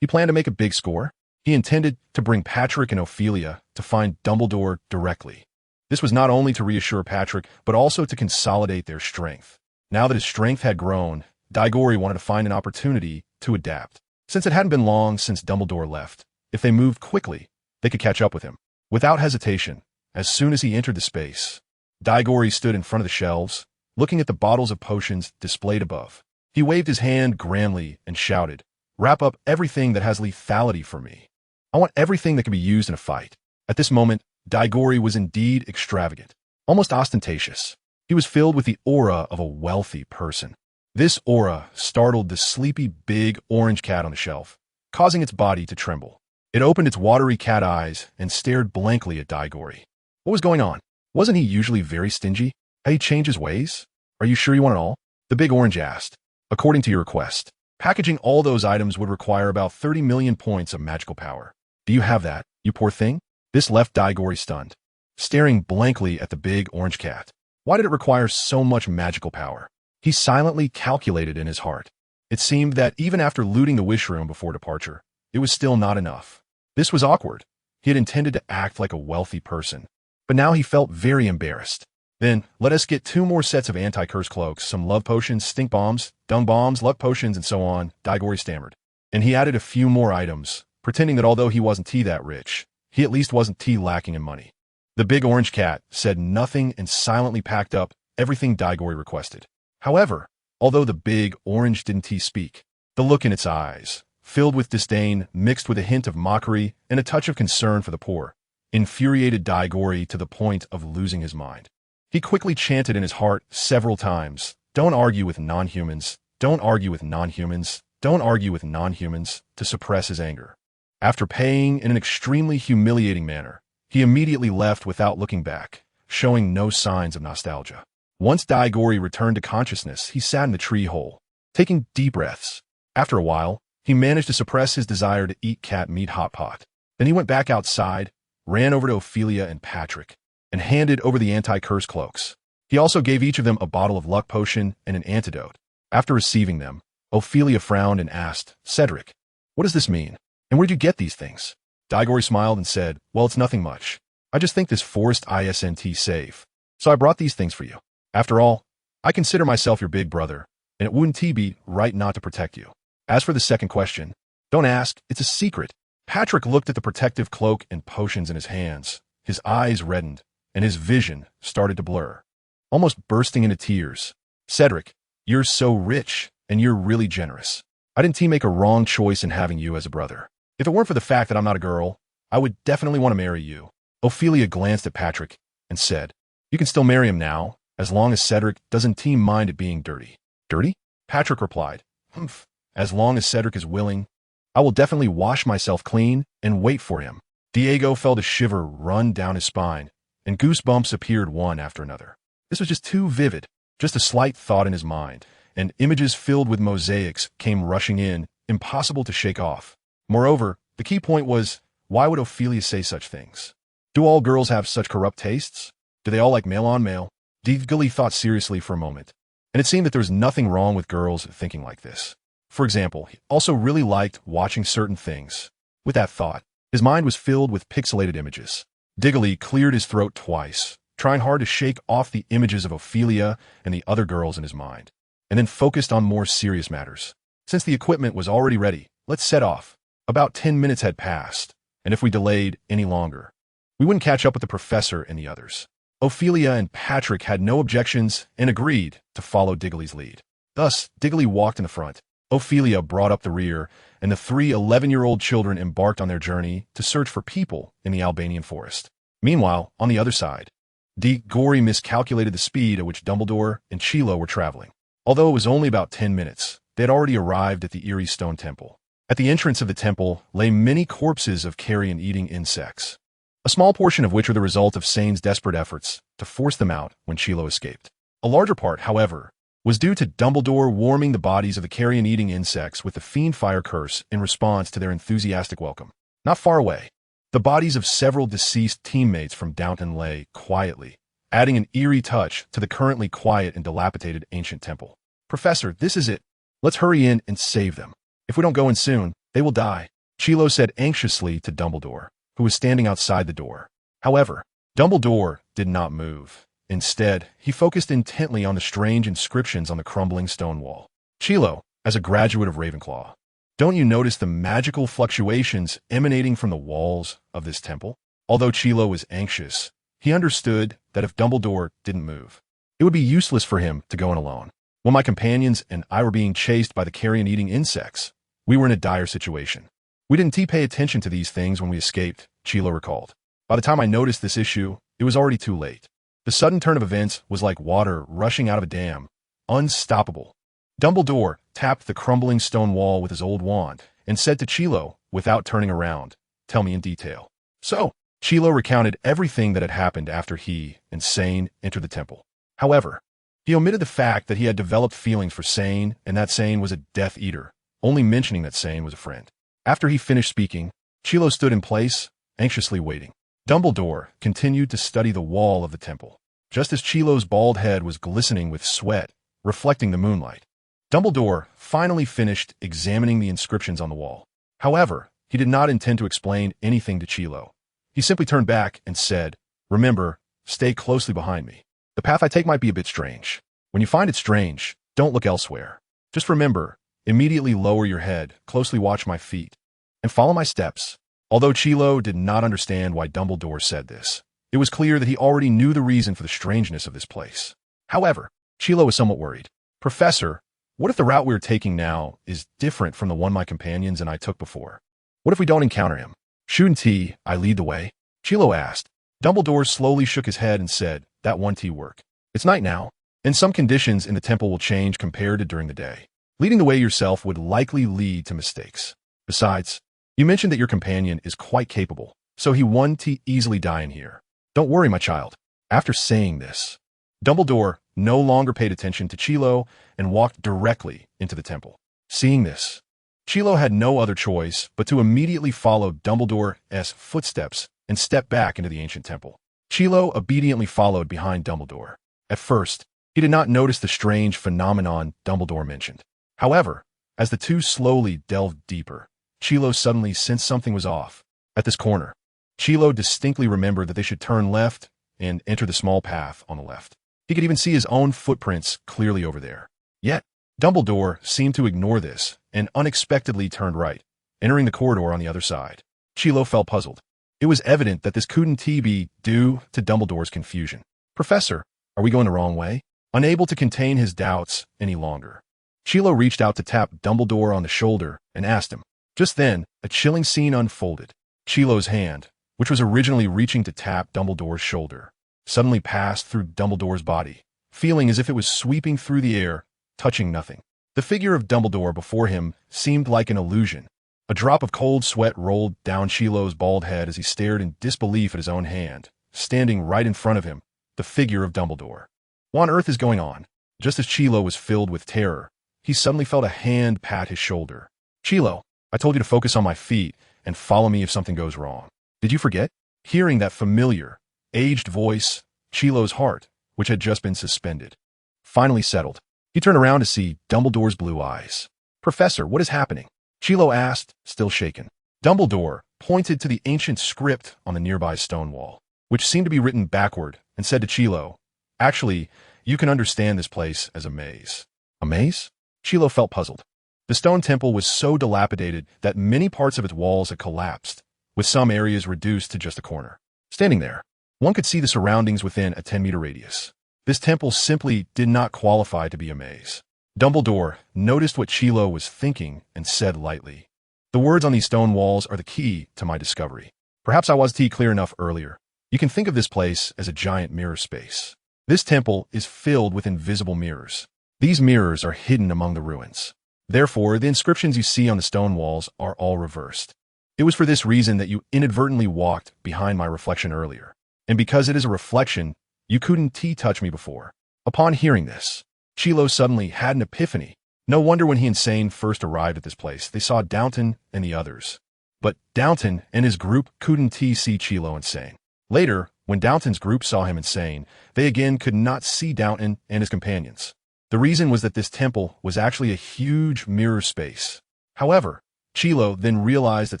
He planned to make a big score. He intended to bring Patrick and Ophelia to find Dumbledore directly. This was not only to reassure Patrick, but also to consolidate their strength. Now that his strength had grown, Diggory wanted to find an opportunity to adapt. Since it hadn't been long since Dumbledore left, if they moved quickly, they could catch up with him. Without hesitation, as soon as he entered the space, Diggory stood in front of the shelves, looking at the bottles of potions displayed above. He waved his hand grandly and shouted, "Wrap up everything that has lethality for me. I want everything that can be used in a fight." At this moment, Diggory was indeed extravagant, almost ostentatious. He was filled with the aura of a wealthy person. This aura startled the sleepy big orange cat on the shelf, causing its body to tremble. It opened its watery cat eyes and stared blankly at Diggory. What was going on? Wasn't he usually very stingy? Had he changed his ways? "Are you sure you want it all?" the big orange asked. "According to your request. Packaging all those items would require about 30 million points of magical power. Do you have that, you poor thing?" This left Diggory stunned, staring blankly at the big orange cat. Why did it require so much magical power? He silently calculated in his heart. It seemed that even after looting the wish room before departure, it was still not enough. This was awkward. He had intended to act like a wealthy person, but now he felt very embarrassed. "Then, let us get 2 more sets of anti-curse cloaks, some love potions, stink bombs, dung bombs, luck potions, and so on," Diggory stammered. And he added a few more items, pretending that although he wasn't that rich, he at least wasn't lacking in money. The big orange cat said nothing and silently packed up everything Diggory requested. However, although the big orange didn't speak, the look in its eyes, filled with disdain mixed with a hint of mockery and a touch of concern for the poor, infuriated Diggory to the point of losing his mind. He quickly chanted in his heart several times, "Don't argue with non-humans, don't argue with non-humans, don't argue with non-humans," to suppress his anger. After paying in an extremely humiliating manner, he immediately left without looking back, showing no signs of nostalgia. Once Diggory returned to consciousness, he sat in the tree hole, taking deep breaths. After a while, he managed to suppress his desire to eat cat meat hot pot. Then he went back outside, ran over to Ophelia and Patrick, and handed over the anti-curse cloaks. He also gave each of them a bottle of luck potion and an antidote. After receiving them, Ophelia frowned and asked, "Cedric, what does this mean? And where did you get these things?" Diggory smiled and said, "Well, it's nothing much. I just think this forest isn't safe. So I brought these things for you. After all, I consider myself your big brother, and it wouldn't be right not to protect you. As for the second question, don't ask, it's a secret." Patrick looked at the protective cloak and potions in his hands. His eyes reddened, and his vision started to blur, almost bursting into tears. "Cedric, you're so rich, and you're really generous. I didn't make a wrong choice in having you as a brother. If it weren't for the fact that I'm not a girl, I would definitely want to marry you." Ophelia glanced at Patrick and said, "You can still marry him now, as long as Cedric doesn't mind it being dirty." "Dirty?" Patrick replied, "Humph. As long as Cedric is willing, I will definitely wash myself clean and wait for him." Diego felt a shiver run down his spine, and goosebumps appeared one after another. This was just too vivid, just a slight thought in his mind, and images filled with mosaics came rushing in, impossible to shake off. Moreover, the key point was, why would Ophelia say such things? Do all girls have such corrupt tastes? Do they all like male on male? Diggory thought seriously for a moment, and it seemed that there was nothing wrong with girls thinking like this. For example, he also really liked watching certain things. With that thought, his mind was filled with pixelated images. Diggory cleared his throat twice, trying hard to shake off the images of Ophelia and the other girls in his mind, and then focused on more serious matters. Since the equipment was already ready, let's set off. About 10 minutes had passed, and if we delayed any longer, we wouldn't catch up with the professor and the others. Ophelia and Patrick had no objections and agreed to follow Diggory's lead. Thus, Diggory walked in the front. Ophelia brought up the rear, and the three 11-year-old children embarked on their journey to search for people in the Albanian forest. Meanwhile, on the other side, Diggory miscalculated the speed at which Dumbledore and Chilo were traveling. Although it was only about 10 minutes, they had already arrived at the eerie stone temple. At the entrance of the temple lay many corpses of carrion-eating insects, a small portion of which were the result of Sane's desperate efforts to force them out when Chilo escaped. A larger part, however, was due to Dumbledore warming the bodies of the carrion-eating insects with the fiend fire curse in response to their enthusiastic welcome. Not far away, the bodies of several deceased teammates from Downton lay quietly, adding an eerie touch to the currently quiet and dilapidated ancient temple. "Professor, this is it. Let's hurry in and save them. If we don't go in soon, they will die," Chilo said anxiously to Dumbledore, who was standing outside the door. However, Dumbledore did not move. Instead, he focused intently on the strange inscriptions on the crumbling stone wall. "Chilo, as a graduate of Ravenclaw, don't you notice the magical fluctuations emanating from the walls of this temple?" Although Chilo was anxious, he understood that if Dumbledore didn't move, it would be useless for him to go in alone. "When my companions and I were being chased by the carrion-eating insects, we were in a dire situation. We didn't pay attention to these things when we escaped," Chilo recalled. "By the time I noticed this issue, it was already too late. The sudden turn of events was like water rushing out of a dam, unstoppable." Dumbledore tapped the crumbling stone wall with his old wand and said to Chilo, without turning around, "Tell me in detail." So, Chilo recounted everything that had happened after he and Sane entered the temple. However, he omitted the fact that he had developed feelings for Sane and that Sane was a Death Eater, only mentioning that Sane was a friend. After he finished speaking, Chilo stood in place, anxiously waiting. Dumbledore continued to study the wall of the temple, just as Chilo's bald head was glistening with sweat, reflecting the moonlight. Dumbledore finally finished examining the inscriptions on the wall. However, he did not intend to explain anything to Chilo. He simply turned back and said, "Remember, stay closely behind me. The path I take might be a bit strange. When you find it strange, don't look elsewhere. Just remember, Immediately lower your head, closely watch my feet, and follow my steps. Although Chilo did not understand why Dumbledore said this, it was clear that he already knew the reason for the strangeness of this place. However, Chilo was somewhat worried. Professor, what if the route we're taking now is different from the one my companions and I took before? What if we don't encounter him? Shouldn't I lead the way? Chilo asked. Dumbledore slowly shook his head and said, that won't work. It's night now, and some conditions in the temple will change compared to during the day. Leading the way yourself would likely lead to mistakes. Besides, you mentioned that your companion is quite capable, so he won't easily die in here. Don't worry, my child. After saying this, Dumbledore no longer paid attention to Chilo and walked directly into the temple. Seeing this, Chilo had no other choice but to immediately follow Dumbledore's footsteps and step back into the ancient temple. Chilo obediently followed behind Dumbledore. At first, he did not notice the strange phenomenon Dumbledore mentioned. However, as the two slowly delved deeper, Chilo suddenly sensed something was off. At this corner, Chilo distinctly remembered that they should turn left and enter the small path on the left. He could even see his own footprints clearly over there. Yet, Dumbledore seemed to ignore this and unexpectedly turned right, entering the corridor on the other side. Chilo felt puzzled. It was evident that this couldn't be due to Dumbledore's confusion. Professor, are we going the wrong way? Unable to contain his doubts any longer, Chilo reached out to tap Dumbledore on the shoulder and asked him. Just then, a chilling scene unfolded. Chilo's hand, which was originally reaching to tap Dumbledore's shoulder, suddenly passed through Dumbledore's body, feeling as if it was sweeping through the air, touching nothing. The figure of Dumbledore before him seemed like an illusion. A drop of cold sweat rolled down Chilo's bald head as he stared in disbelief at his own hand, standing right in front of him, the figure of Dumbledore. What on earth is going on? Just as Chilo was filled with terror, he suddenly felt a hand pat his shoulder. Chilo, I told you to focus on my feet and follow me if something goes wrong. Did you forget? Hearing that familiar, aged voice, Chilo's heart, which had just been suspended, finally settled. He turned around to see Dumbledore's blue eyes. Professor, what is happening? Chilo asked, still shaken. Dumbledore pointed to the ancient script on the nearby stone wall, which seemed to be written backward, and said to Chilo, actually, you can understand this place as a maze. A maze? Chilo felt puzzled. The stone temple was so dilapidated that many parts of its walls had collapsed, with some areas reduced to just a corner. Standing there, one could see the surroundings within a 10-meter radius. This temple simply did not qualify to be a maze. Dumbledore noticed what Chilo was thinking and said lightly, the words on these stone walls are the key to my discovery. Perhaps I wasn't clear enough earlier. You can think of this place as a giant mirror space. This temple is filled with invisible mirrors. These mirrors are hidden among the ruins. Therefore, the inscriptions you see on the stone walls are all reversed. It was for this reason that you inadvertently walked behind my reflection earlier. And because it is a reflection, you couldn't touch me before. Upon hearing this, Chilo suddenly had an epiphany. No wonder when he and Sane first arrived at this place, they saw Downton and the others. But Downton and his group couldn't see Chilo and Sane. Later, when Downton's group saw him and Sane, they again could not see Downton and his companions. The reason was that this temple was actually a huge mirror space. However, Chilo then realized that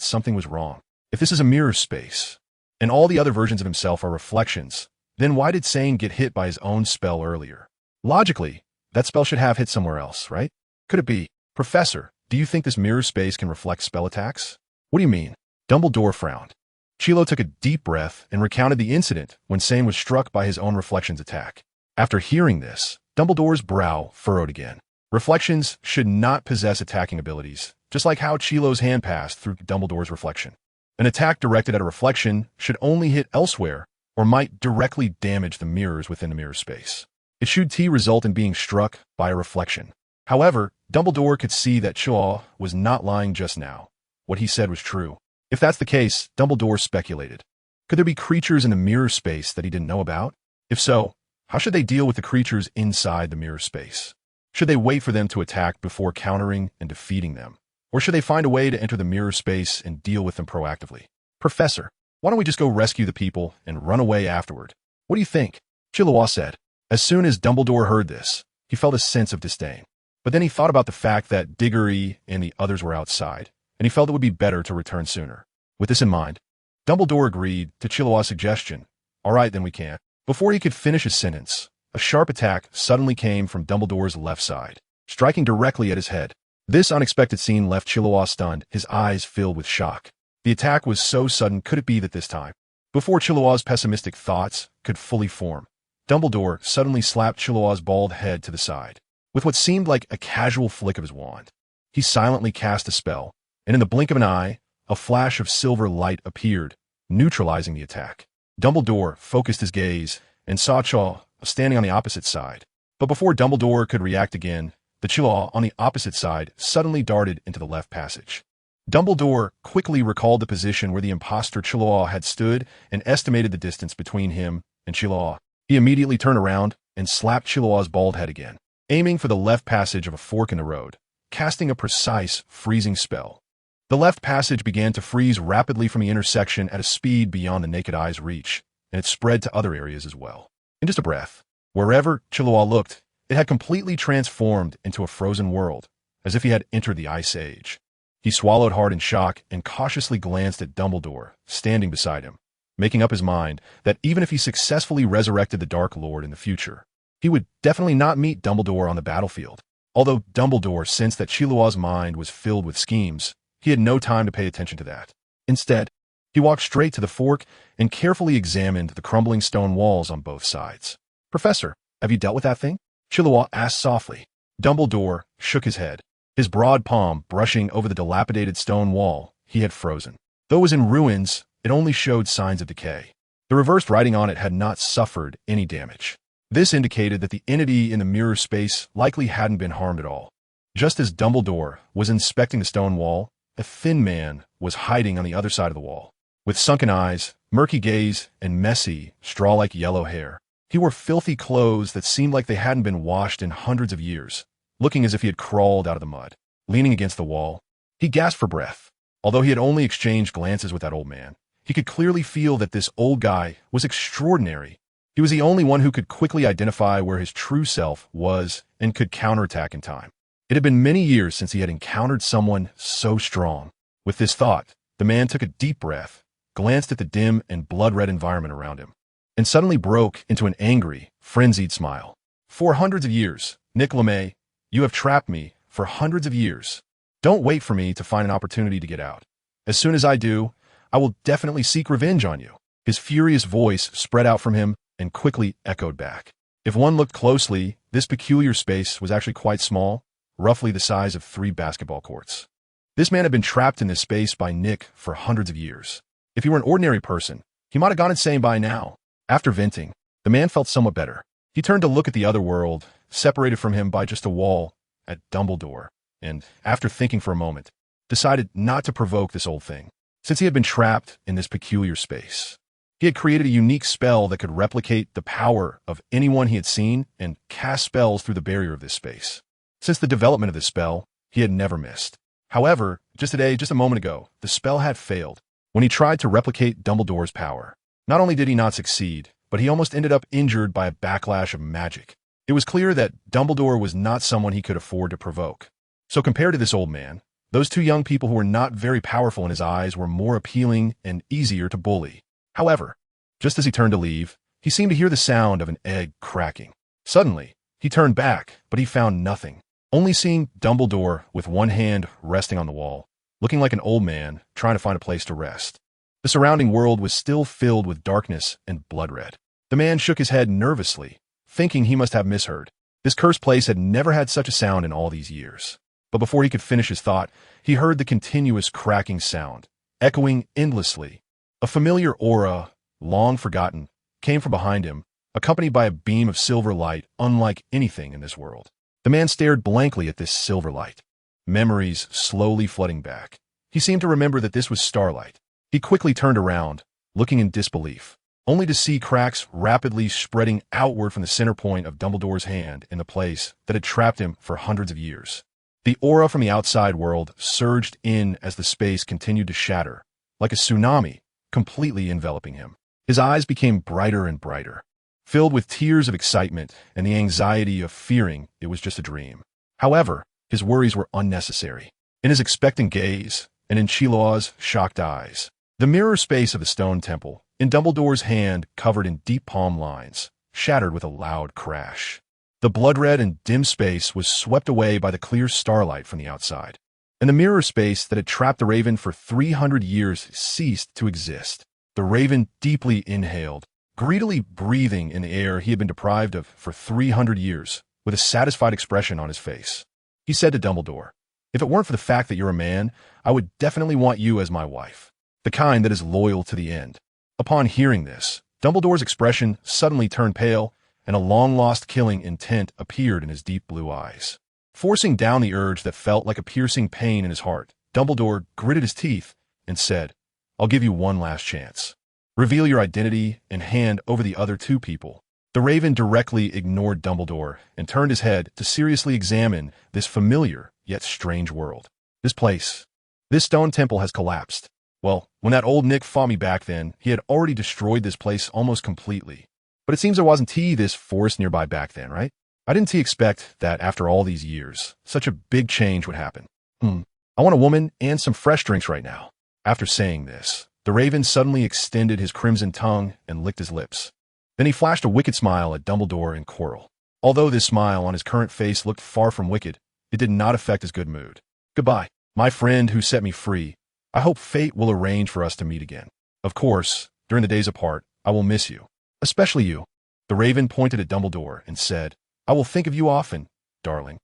something was wrong. If this is a mirror space, and all the other versions of himself are reflections, then why did Sane get hit by his own spell earlier? Logically, that spell should have hit somewhere else, right? Could it be? Professor, do you think this mirror space can reflect spell attacks? What do you mean? Dumbledore frowned. Chilo took a deep breath and recounted the incident when Sane was struck by his own reflection's attack. After hearing this, Dumbledore's brow furrowed again. Reflections should not possess attacking abilities, just like how Chilo's hand passed through Dumbledore's reflection. An attack directed at a reflection should only hit elsewhere or might directly damage the mirrors within the mirror space. It should result in being struck by a reflection. However, Dumbledore could see that Chilo was not lying just now. What he said was true. If that's the case, Dumbledore speculated. Could there be creatures in the mirror space that he didn't know about? If so, how should they deal with the creatures inside the mirror space? Should they wait for them to attack before countering and defeating them? Or should they find a way to enter the mirror space and deal with them proactively? Professor, why don't we just go rescue the people and run away afterward? What do you think? Chilo said. As soon as Dumbledore heard this, he felt a sense of disdain. But then he thought about the fact that Diggory and the others were outside, and he felt it would be better to return sooner. With this in mind, Dumbledore agreed to Chilo's suggestion. All right, then we can. Before he could finish his sentence, a sharp attack suddenly came from Dumbledore's left side, striking directly at his head. This unexpected scene left Chilliwack stunned, his eyes filled with shock. The attack was so sudden. Could it be that this time, before Chilliwack's pessimistic thoughts could fully form, Dumbledore suddenly slapped Chilliwack's bald head to the side. With what seemed like a casual flick of his wand, he silently cast a spell, and in the blink of an eye, a flash of silver light appeared, neutralizing the attack. Dumbledore focused his gaze and saw Chilliwack standing on the opposite side. But before Dumbledore could react again, the Chilliwack on the opposite side suddenly darted into the left passage. Dumbledore quickly recalled the position where the imposter Chilliwack had stood and estimated the distance between him and Chilliwack. He immediately turned around and slapped Chilliwack's bald head again, aiming for the left passage of a fork in the road, casting a precise freezing spell. The left passage began to freeze rapidly from the intersection at a speed beyond the naked eye's reach, and it spread to other areas as well. In just a breath, wherever Chilliwack looked, it had completely transformed into a frozen world, as if he had entered the Ice Age. He swallowed hard in shock and cautiously glanced at Dumbledore, standing beside him, making up his mind that even if he successfully resurrected the Dark Lord in the future, he would definitely not meet Dumbledore on the battlefield. Although Dumbledore sensed that Chilliwack's mind was filled with schemes, he had no time to pay attention to that. Instead, he walked straight to the fork and carefully examined the crumbling stone walls on both sides. "Professor, have you dealt with that thing?" Chilliwack asked softly. Dumbledore shook his head, his broad palm brushing over the dilapidated stone wall he had frozen. Though it was in ruins, it only showed signs of decay. The reversed writing on it had not suffered any damage. This indicated that the entity in the mirror space likely hadn't been harmed at all. Just as Dumbledore was inspecting the stone wall, a thin man was hiding on the other side of the wall. With sunken eyes, murky gaze, and messy, straw-like yellow hair, he wore filthy clothes that seemed like they hadn't been washed in hundreds of years, looking as if he had crawled out of the mud. Leaning against the wall, he gasped for breath. Although he had only exchanged glances with that old man, he could clearly feel that this old guy was extraordinary. He was the only one who could quickly identify where his true self was and could counterattack in time. It had been many years since he had encountered someone so strong. With this thought, the man took a deep breath, glanced at the dim and blood-red environment around him, and suddenly broke into an angry, frenzied smile. "For hundreds of years, Nick LeMay, you have trapped me for hundreds of years. Don't wait for me to find an opportunity to get out. As soon as I do, I will definitely seek revenge on you." His furious voice spread out from him and quickly echoed back. If one looked closely, this peculiar space was actually quite small, roughly the size of 3 basketball courts. This man had been trapped in this space by Nick for hundreds of years. If he were an ordinary person, he might have gone insane by now. After venting, the man felt somewhat better. He turned to look at the other world, separated from him by just a wall, at Dumbledore, and, after thinking for a moment, decided not to provoke this old thing, since he had been trapped in this peculiar space. He had created a unique spell that could replicate the power of anyone he had seen and cast spells through the barrier of this space. Since the development of this spell, he had never missed. However, just a moment ago, the spell had failed when he tried to replicate Dumbledore's power. Not only did he not succeed, but he almost ended up injured by a backlash of magic. It was clear that Dumbledore was not someone he could afford to provoke. So compared to this old man, those 2 young people who were not very powerful in his eyes were more appealing and easier to bully. However, just as he turned to leave, he seemed to hear the sound of an egg cracking. Suddenly, he turned back, but he found nothing, only seeing Dumbledore with one hand resting on the wall, looking like an old man trying to find a place to rest. The surrounding world was still filled with darkness and blood red. The man shook his head nervously, thinking he must have misheard. This cursed place had never had such a sound in all these years. But before he could finish his thought, he heard the continuous cracking sound, echoing endlessly. A familiar aura, long forgotten, came from behind him, accompanied by a beam of silver light unlike anything in this world. The man stared blankly at this silver light, memories slowly flooding back. He seemed to remember that this was starlight. He quickly turned around, looking in disbelief, only to see cracks rapidly spreading outward from the center point of Dumbledore's hand in the place that had trapped him for hundreds of years. The aura from the outside world surged in as the space continued to shatter, like a tsunami, completely enveloping him. His eyes became brighter and brighter, filled with tears of excitement and the anxiety of fearing it was just a dream. However, his worries were unnecessary. In his expectant gaze, and in Chilliwack's shocked eyes, the mirror space of the stone temple, in Dumbledore's hand covered in deep palm lines, shattered with a loud crash. The blood-red and dim space was swept away by the clear starlight from the outside, and the mirror space that had trapped the raven for 300 years ceased to exist. The raven deeply inhaled, greedily breathing in the air he had been deprived of for 300 years, with a satisfied expression on his face. He said to Dumbledore, "If it weren't for the fact that you're a man, I would definitely want you as my wife, the kind that is loyal to the end." Upon hearing this, Dumbledore's expression suddenly turned pale, and a long-lost killing intent appeared in his deep blue eyes. Forcing down the urge that felt like a piercing pain in his heart, Dumbledore gritted his teeth and said, "I'll give you one last chance. Reveal your identity and hand over the other two people." The raven directly ignored Dumbledore and turned his head to seriously examine this familiar yet strange world. "This place, this stone temple has collapsed. Well, when that old Nick fought me back then, he had already destroyed this place almost completely. But it seems there wasn't this forest nearby back then, right? I didn't expect that after all these years, such a big change would happen. I want a woman and some fresh drinks right now." After saying this, the raven suddenly extended his crimson tongue and licked his lips. Then he flashed a wicked smile at Dumbledore and Quirrell. Although this smile on his current face looked far from wicked, it did not affect his good mood. "Goodbye, my friend who set me free. I hope fate will arrange for us to meet again. Of course, during the days apart, I will miss you. Especially you." The raven pointed at Dumbledore and said, "I will think of you often, darling."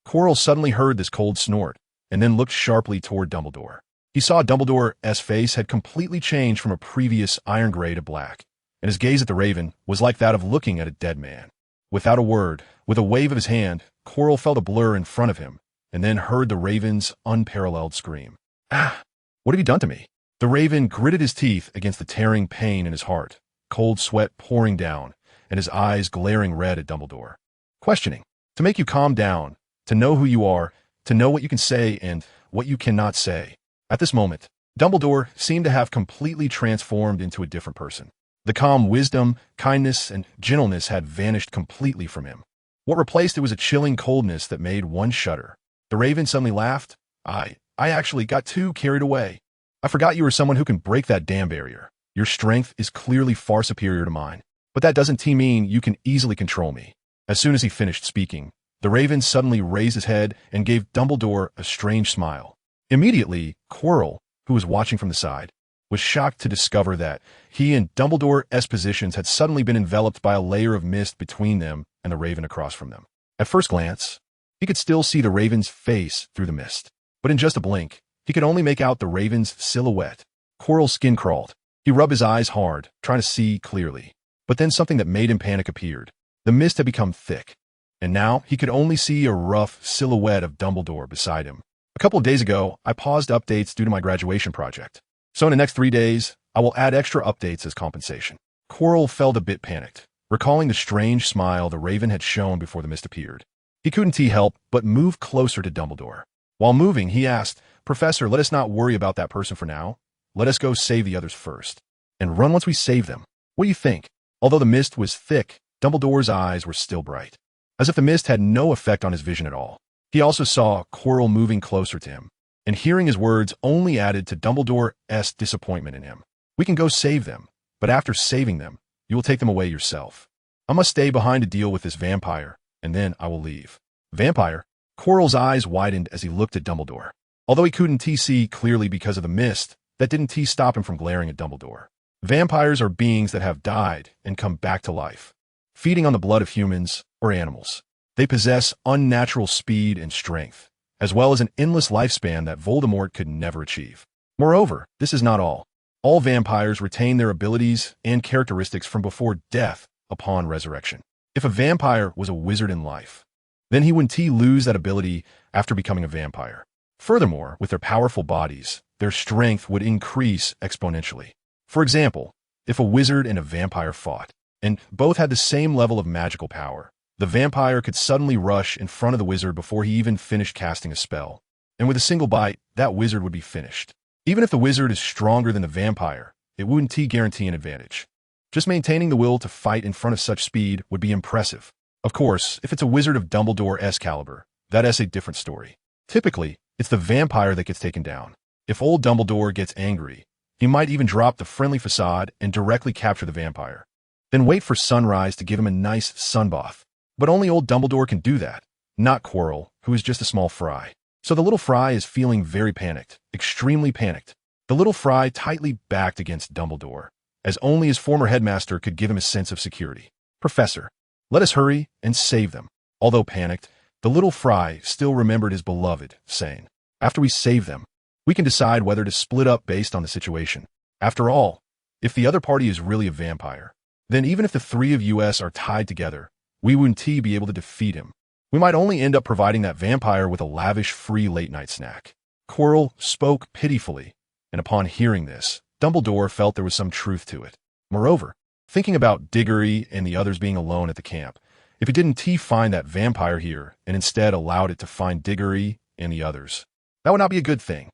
Quirrell suddenly heard this cold snort, and then looked sharply toward Dumbledore. He saw Dumbledore's face had completely changed from a previous iron gray to black, and his gaze at the raven was like that of looking at a dead man. Without a word, with a wave of his hand, Quirrell felt a blur in front of him, and then heard the raven's unparalleled scream. "Ah! What have you done to me?" The raven gritted his teeth against the tearing pain in his heart, cold sweat pouring down, and his eyes glaring red at Dumbledore. "Questioning, to make you calm down, to know who you are, to know what you can say and what you cannot say." At this moment, Dumbledore seemed to have completely transformed into a different person. The calm wisdom, kindness, and gentleness had vanished completely from him. What replaced it was a chilling coldness that made one shudder. The raven suddenly laughed. I actually got too carried away. I forgot you were someone who can break that damn barrier. Your strength is clearly far superior to mine, but that doesn't mean you can easily control me." As soon as he finished speaking, the raven suddenly raised his head and gave Dumbledore a strange smile. Immediately, Quirrell, who was watching from the side, was shocked to discover that he and Dumbledore's positions had suddenly been enveloped by a layer of mist between them and the raven across from them. At first glance, he could still see the raven's face through the mist, but in just a blink, he could only make out the raven's silhouette. Quirrell's skin crawled. He rubbed his eyes hard, trying to see clearly. But then something that made him panic appeared. The mist had become thick, and now he could only see a rough silhouette of Dumbledore beside him. "A couple of days ago, I paused updates due to my graduation project. So in the next 3 days, I will add extra updates as compensation." Quirrell felt a bit panicked, recalling the strange smile the raven had shown before the mist appeared. He couldn't help but move closer to Dumbledore. While moving, he asked, "Professor, let us not worry about that person for now. Let us go save the others first, and run once we save them. What do you think?" Although the mist was thick, Dumbledore's eyes were still bright, as if the mist had no effect on his vision at all. He also saw Quirrell moving closer to him, and hearing his words only added to Dumbledore's disappointment in him. "We can go save them, but after saving them, you will take them away yourself. I must stay behind to deal with this vampire, and then I will leave." "Vampire?" Quirrell's eyes widened as he looked at Dumbledore. Although he couldn't see clearly because of the mist, that didn't stop him from glaring at Dumbledore. Vampires are beings that have died and come back to life, feeding on the blood of humans or animals. They possess unnatural speed and strength, as well as an endless lifespan that Voldemort could never achieve. Moreover, this is not all. All vampires retain their abilities and characteristics from before death upon resurrection. If a vampire was a wizard in life, then he wouldn't lose that ability after becoming a vampire. Furthermore, with their powerful bodies, their strength would increase exponentially. For example, if a wizard and a vampire fought, and both had the same level of magical power, the vampire could suddenly rush in front of the wizard before he even finished casting a spell, and with a single bite, that wizard would be finished. Even if the wizard is stronger than the vampire, it wouldn't guarantee an advantage. Just maintaining the will to fight in front of such speed would be impressive. Of course, if it's a wizard of Dumbledore's caliber, that's a different story. Typically, it's the vampire that gets taken down. If old Dumbledore gets angry, he might even drop the friendly facade and directly capture the vampire. Then wait for sunrise to give him a nice sunbath. But only old Dumbledore can do that, not Quirrell, who is just a small fry. So the little fry is feeling very panicked, extremely panicked. The little fry tightly backed against Dumbledore, as only his former headmaster could give him a sense of security. Professor, let us hurry and save them. Although panicked, the little fry still remembered his beloved, saying, after we save them, we can decide whether to split up based on the situation. After all, if the other party is really a vampire, then even if the three of us are tied together, we wouldn't be able to defeat him. We might only end up providing that vampire with a lavish free late-night snack. Quirrell spoke pitifully, and upon hearing this, Dumbledore felt there was some truth to it. Moreover, thinking about Diggory and the others being alone at the camp, if it didn't find that vampire here and instead allowed it to find Diggory and the others, that would not be a good thing.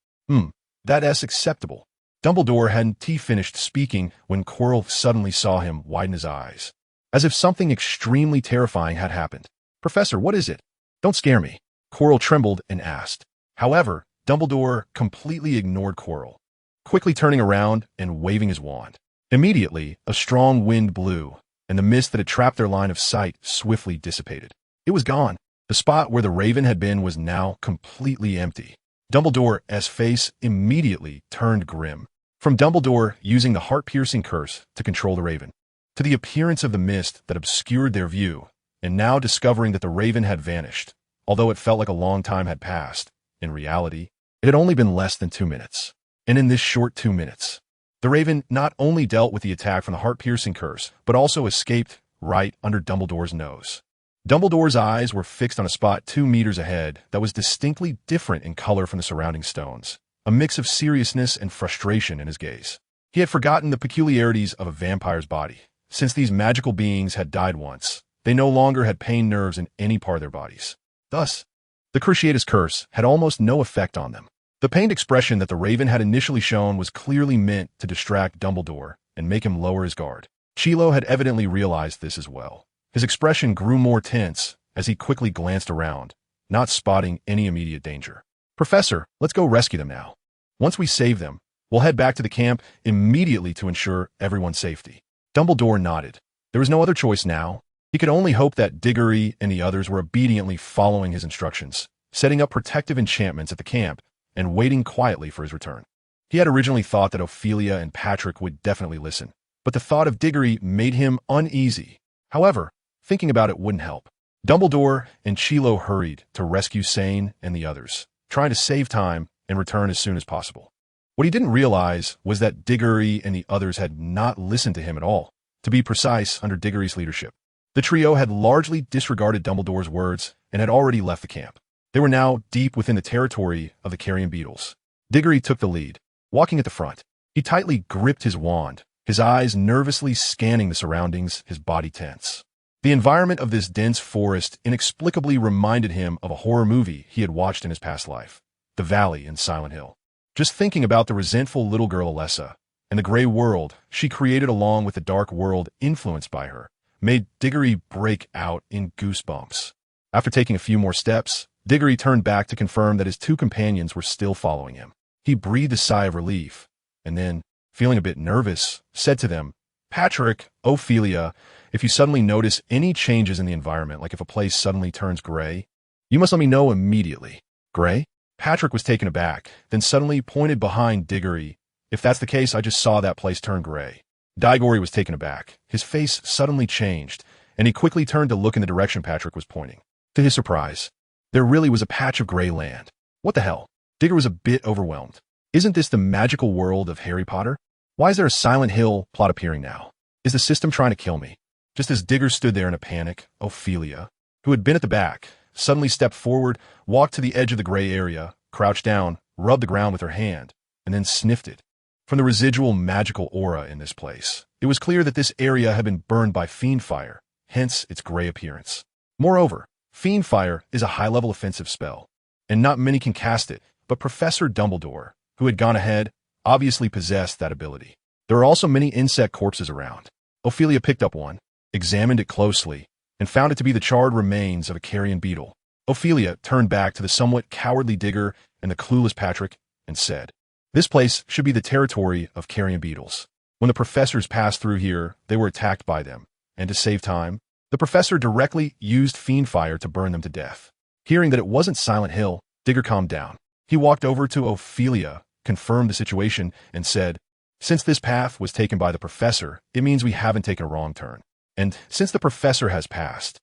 That's acceptable. Dumbledore hadn't finished speaking when Quirrell suddenly saw him widen his eyes, as if something extremely terrifying had happened. Professor, what is it? Don't scare me. Quirrell trembled and asked. However, Dumbledore completely ignored Quirrell, quickly turning around and waving his wand. Immediately, a strong wind blew, and the mist that had trapped their line of sight swiftly dissipated. It was gone. The spot where the raven had been was now completely empty. Dumbledore's face immediately turned grim. From Dumbledore using the heart-piercing curse to control the raven, to the appearance of the mist that obscured their view, and now discovering that the raven had vanished, although it felt like a long time had passed. In reality, it had only been less than 2 minutes. And in this short 2 minutes, the raven not only dealt with the attack from the heart-piercing curse, but also escaped right under Dumbledore's nose. Dumbledore's eyes were fixed on a spot 2 meters ahead that was distinctly different in color from the surrounding stones, a mix of seriousness and frustration in his gaze. He had forgotten the peculiarities of a vampire's body. Since these magical beings had died once, they no longer had pain nerves in any part of their bodies. Thus, the Cruciatus curse had almost no effect on them. The pained expression that the raven had initially shown was clearly meant to distract Dumbledore and make him lower his guard. Chilo had evidently realized this as well. His expression grew more tense as he quickly glanced around, not spotting any immediate danger. Professor, let's go rescue them now. Once we save them, we'll head back to the camp immediately to ensure everyone's safety. Dumbledore nodded. There was no other choice now. He could only hope that Diggory and the others were obediently following his instructions, setting up protective enchantments at the camp and waiting quietly for his return. He had originally thought that Ophelia and Patrick would definitely listen, but the thought of Diggory made him uneasy. However, thinking about it wouldn't help. Dumbledore and Chilo hurried to rescue Sane and the others, trying to save time and return as soon as possible. What he didn't realize was that Diggory and the others had not listened to him at all. To be precise, under Diggory's leadership, the trio had largely disregarded Dumbledore's words and had already left the camp. They were now deep within the territory of the carrion beetles. Diggory took the lead, walking at the front. He tightly gripped his wand, his eyes nervously scanning the surroundings, his body tense. The environment of this dense forest inexplicably reminded him of a horror movie he had watched in his past life, The Valley in Silent Hill. Just thinking about the resentful little girl Alessa and the gray world she created along with the dark world influenced by her made Diggory break out in goosebumps. After taking a few more steps, Diggory turned back to confirm that his 2 companions were still following him. He breathed a sigh of relief, and then, feeling a bit nervous, said to them, Patrick, Ophelia, if you suddenly notice any changes in the environment, like if a place suddenly turns gray, you must let me know immediately. Gray? Patrick was taken aback, then suddenly pointed behind Diggory. If that's the case, I just saw that place turn gray. Diggory was taken aback. His face suddenly changed, and he quickly turned to look in the direction Patrick was pointing. To his surprise, there really was a patch of gray land. What the hell? Diggory was a bit overwhelmed. Isn't this the magical world of Harry Potter? Why is there a Silent Hill plot appearing now? Is the system trying to kill me? Just as Diggory stood there in a panic, Ophelia, who had been at the back, suddenly stepped forward, walked to the edge of the gray area, crouched down, rubbed the ground with her hand, and then sniffed it. From the residual magical aura in this place, it was clear that this area had been burned by fiend fire, hence its gray appearance. Moreover, fiend fire is a high-level offensive spell, and not many can cast it, but Professor Dumbledore, who had gone ahead, obviously possessed that ability. There are also many insect corpses around. Ophelia picked up one, examined it closely, and found it to be the charred remains of a carrion beetle. Ophelia turned back to the somewhat cowardly Digger and the clueless Patrick and said, This place should be the territory of carrion beetles. When the professors passed through here, they were attacked by them, and to save time, The professor directly used fiend fire to burn them to death. Hearing that it wasn't Silent Hill, Digger calmed down. He walked over to Ophelia, confirmed the situation, and said, "Since this path was taken by the professor, it means we haven't taken a wrong turn. And since the professor has passed,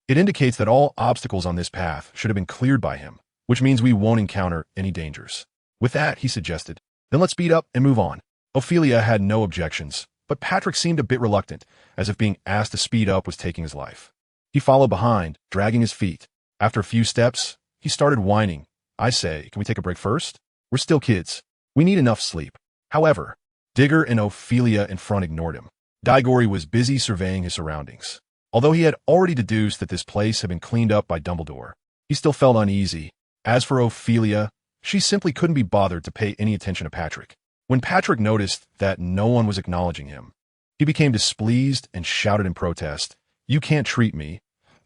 it indicates that all obstacles on this path should have been cleared by him, which means we won't encounter any dangers." With that, he suggested, "Then let's speed up and move on." Ophelia had no objections, but Patrick seemed a bit reluctant, as if being asked to speed up was taking his life. He followed behind, dragging his feet. After a few steps, he started whining. "I say, can we take a break first? We're still kids. We need enough sleep." However, Digger and Ophelia in front ignored him. Digory was busy surveying his surroundings. Although he had already deduced that this place had been cleaned up by Dumbledore, he still felt uneasy. As for Ophelia, she simply couldn't be bothered to pay any attention to Patrick. When Patrick noticed that no one was acknowledging him, he became displeased and shouted in protest, "You can't treat me,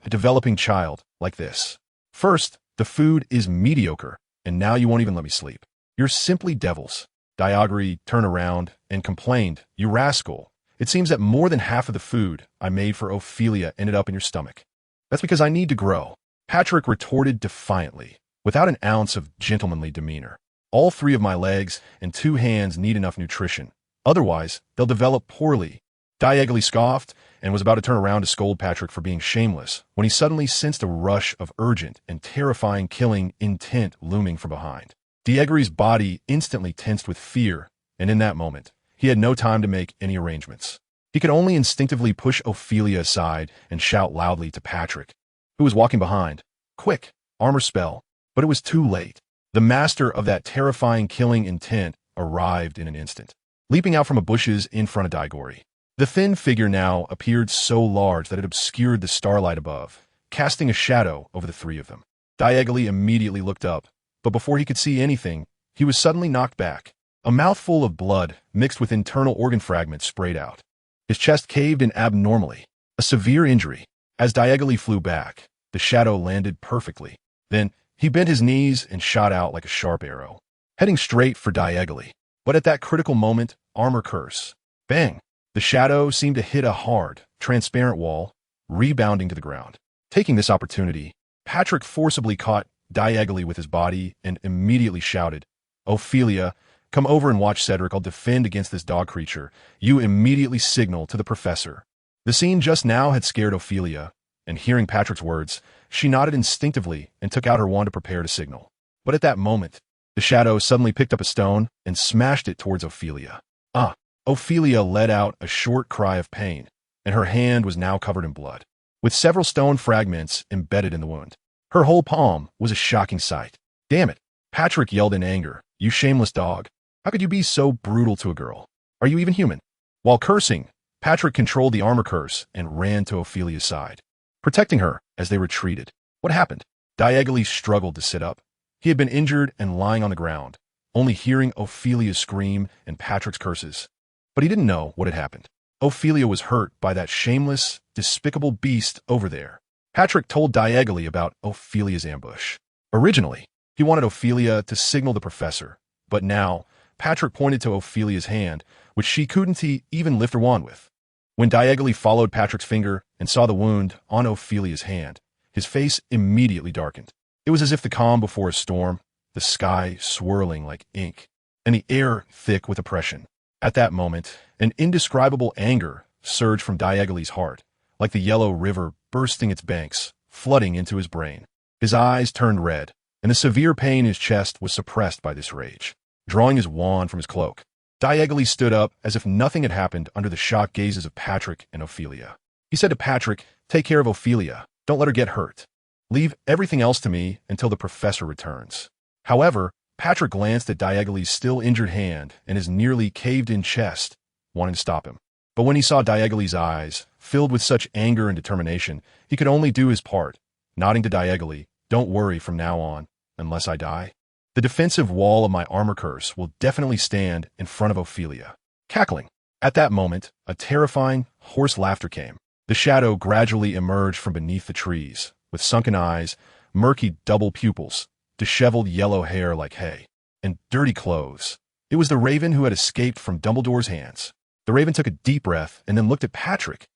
a developing child, like this. First, the food is mediocre, and now you won't even let me sleep. You're simply devils." Digory turned around and complained, "You rascal. It seems that more than half of the food I made for Ophelia ended up in your stomach." "That's because I need to grow," Patrick retorted defiantly, without an ounce of gentlemanly demeanor. "All 3 of my legs and 2 hands need enough nutrition. Otherwise, they'll develop poorly." Digory scoffed and was about to turn around to scold Patrick for being shameless when he suddenly sensed a rush of urgent and terrifying killing intent looming from behind. Digory's body instantly tensed with fear, and in that moment, he had no time to make any arrangements. He could only instinctively push Ophelia aside and shout loudly to Patrick, who was walking behind, "Quick, armor spell." But it was too late. The master of that terrifying killing intent arrived in an instant, leaping out from the bushes in front of Digory. The thin figure now appeared so large that it obscured the starlight above, casting a shadow over the 3 of them. Digory immediately looked up, but before he could see anything, he was suddenly knocked back. A mouthful of blood mixed with internal organ fragments sprayed out. His chest caved in abnormally, a severe injury. As Digory flew back, the shadow landed perfectly. Then, he bent his knees and shot out like a sharp arrow, heading straight for Digory. But at that critical moment, armor curse. Bang! The shadow seemed to hit a hard, transparent wall, rebounding to the ground. Taking this opportunity, Patrick forcibly caught Digory with his body and immediately shouted, "Ophelia, come over and watch Cedric. I'll defend against this dog creature." You immediately signal to the professor. The scene just now had scared Ophelia, and hearing Patrick's words, she nodded instinctively and took out her wand to prepare to signal. But at that moment, the shadow suddenly picked up a stone and smashed it towards Ophelia. "Ah!" Ophelia let out a short cry of pain, and her hand was now covered in blood, with several stone fragments embedded in the wound. Her whole palm was a shocking sight. "Damn it!" Patrick yelled in anger. "You shameless dog. How could you be so brutal to a girl? Are you even human?" While cursing, Patrick controlled the armor curse and ran to Ophelia's side, protecting her as they retreated. What happened? Digory struggled to sit up. He had been injured and lying on the ground, only hearing Ophelia's scream and Patrick's curses. But he didn't know what had happened. Ophelia was hurt by that shameless, despicable beast over there. Patrick told Digory about Ophelia's ambush. Originally, he wanted Ophelia to signal the professor, but now, Patrick pointed to Ophelia's hand, which she couldn't even lift her wand with. When Digory followed Patrick's finger and saw the wound on Ophelia's hand, his face immediately darkened. It was as if the calm before a storm, the sky swirling like ink, and the air thick with oppression. At that moment, an indescribable anger surged from Digory's heart, like the yellow river bursting its banks, flooding into his brain. His eyes turned red, and the severe pain in his chest was suppressed by this rage. Drawing his wand from his cloak, Digory stood up as if nothing had happened under the shocked gazes of Patrick and Ophelia. He said to Patrick, "Take care of Ophelia. Don't let her get hurt. Leave everything else to me until the professor returns." However, Patrick glanced at Digory's still injured hand and his nearly caved-in chest, wanting to stop him. But when he saw Digory's eyes, filled with such anger and determination, he could only do his part, nodding to Digory, "Don't worry from now on, unless I die. The defensive wall of my armor curse will definitely stand in front of Ophelia." Cackling. At that moment, a terrifying, hoarse laughter came. The shadow gradually emerged from beneath the trees, with sunken eyes, murky double pupils, disheveled yellow hair like hay, and dirty clothes. It was the raven who had escaped from Dumbledore's hands. The raven took a deep breath and then looked at Patrick.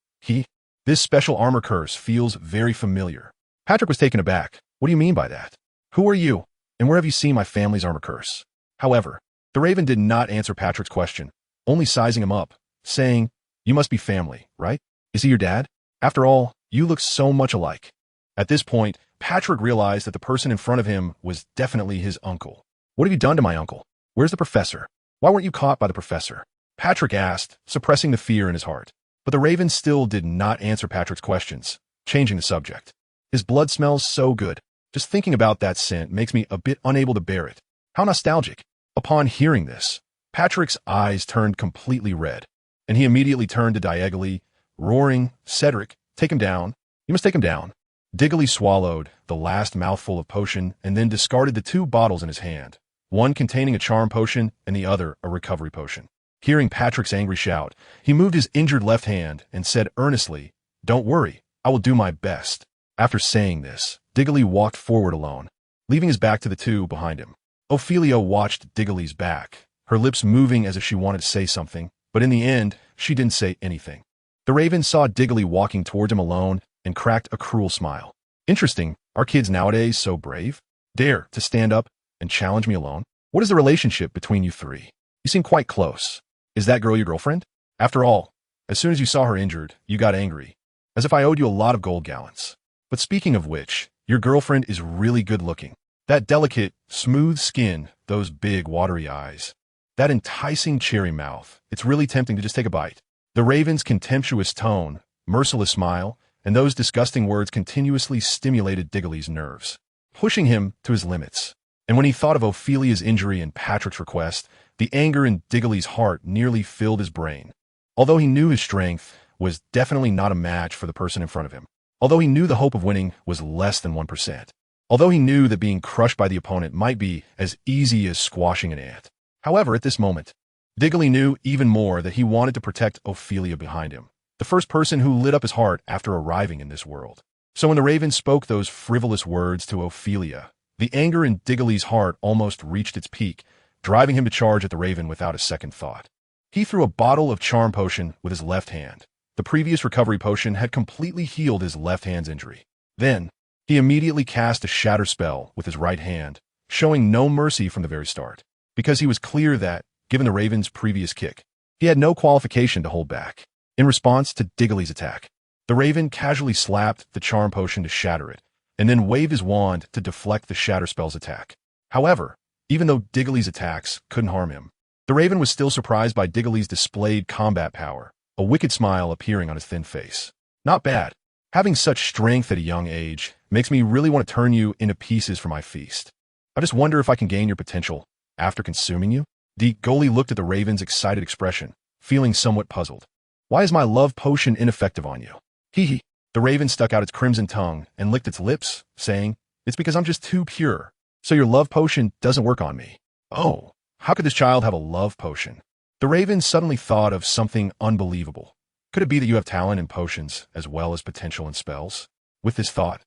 This special armor curse feels very familiar. Patrick was taken aback. What do you mean by that? Who are you? And where have you seen my family's armor curse? However, the Raven did not answer Patrick's question, only sizing him up, saying, you must be family, right? Is he your dad? After all, you look so much alike. At this point, Patrick realized that the person in front of him was definitely his uncle. What have you done to my uncle? Where's the professor? Why weren't you caught by the professor? Patrick asked, suppressing the fear in his heart. But the Raven still did not answer Patrick's questions, changing the subject. His blood smells so good. Just thinking about that scent makes me a bit unable to bear it. How nostalgic. Upon hearing this, Patrick's eyes turned completely red, and he immediately turned to Diagonally, roaring, Cedric, take him down. You must take him down. Diggly swallowed the last mouthful of potion and then discarded the 2 bottles in his hand, one containing a charm potion and the other a recovery potion. Hearing Patrick's angry shout, he moved his injured left hand and said earnestly, don't worry, I will do my best. After saying this, Diggly walked forward alone, leaving his back to the 2 behind him. Ophelia watched Diggly's back, her lips moving as if she wanted to say something, but in the end, she didn't say anything. The Raven saw Diggly walking towards him alone and cracked a cruel smile. Interesting, are kids nowadays so brave? Dare to stand up and challenge me alone? What is the relationship between you 3? You seem quite close. Is that girl your girlfriend? After all, as soon as you saw her injured, you got angry, as if I owed you a lot of gold gallons. But speaking of which, your girlfriend is really good looking. That delicate, smooth skin, those big, watery eyes, that enticing cherry mouth, it's really tempting to just take a bite. The Raven's contemptuous tone, merciless smile, and those disgusting words continuously stimulated Diggly's nerves, pushing him to his limits. And when he thought of Ophelia's injury and Patrick's request, the anger in Diggly's heart nearly filled his brain. Although he knew his strength was definitely not a match for the person in front of him. Although he knew the hope of winning was less than 1%. Although he knew that being crushed by the opponent might be as easy as squashing an ant. However, at this moment, Diggly knew even more that he wanted to protect Ophelia behind him, the first person who lit up his heart after arriving in this world. So when the Raven spoke those frivolous words to Ophelia, the anger in Diggly's heart almost reached its peak, driving him to charge at the Raven without a second thought. He threw a bottle of charm potion with his left hand. The previous recovery potion had completely healed his left hand's injury. Then, he immediately cast a shatter spell with his right hand, showing no mercy from the very start, because he was clear that, given the Raven's previous kick, he had no qualification to hold back. In response to Diggly's attack, the Raven casually slapped the charm potion to shatter it, and then waved his wand to deflect the shatter spell's attack. However, even though Diggly's attacks couldn't harm him, the Raven was still surprised by Diggly's displayed combat power, a wicked smile appearing on his thin face. Not bad. Having such strength at a young age makes me really want to turn you into pieces for my feast. I just wonder if I can gain your potential after consuming you? Diggly looked at the Raven's excited expression, feeling somewhat puzzled. Why is my love potion ineffective on you? Hee. The Raven stuck out its crimson tongue and licked its lips, saying, it's because I'm just too pure, so your love potion doesn't work on me. Oh, how could this child have a love potion? The Raven suddenly thought of something unbelievable. Could it be that you have talent in potions as well as potential in spells? With this thought,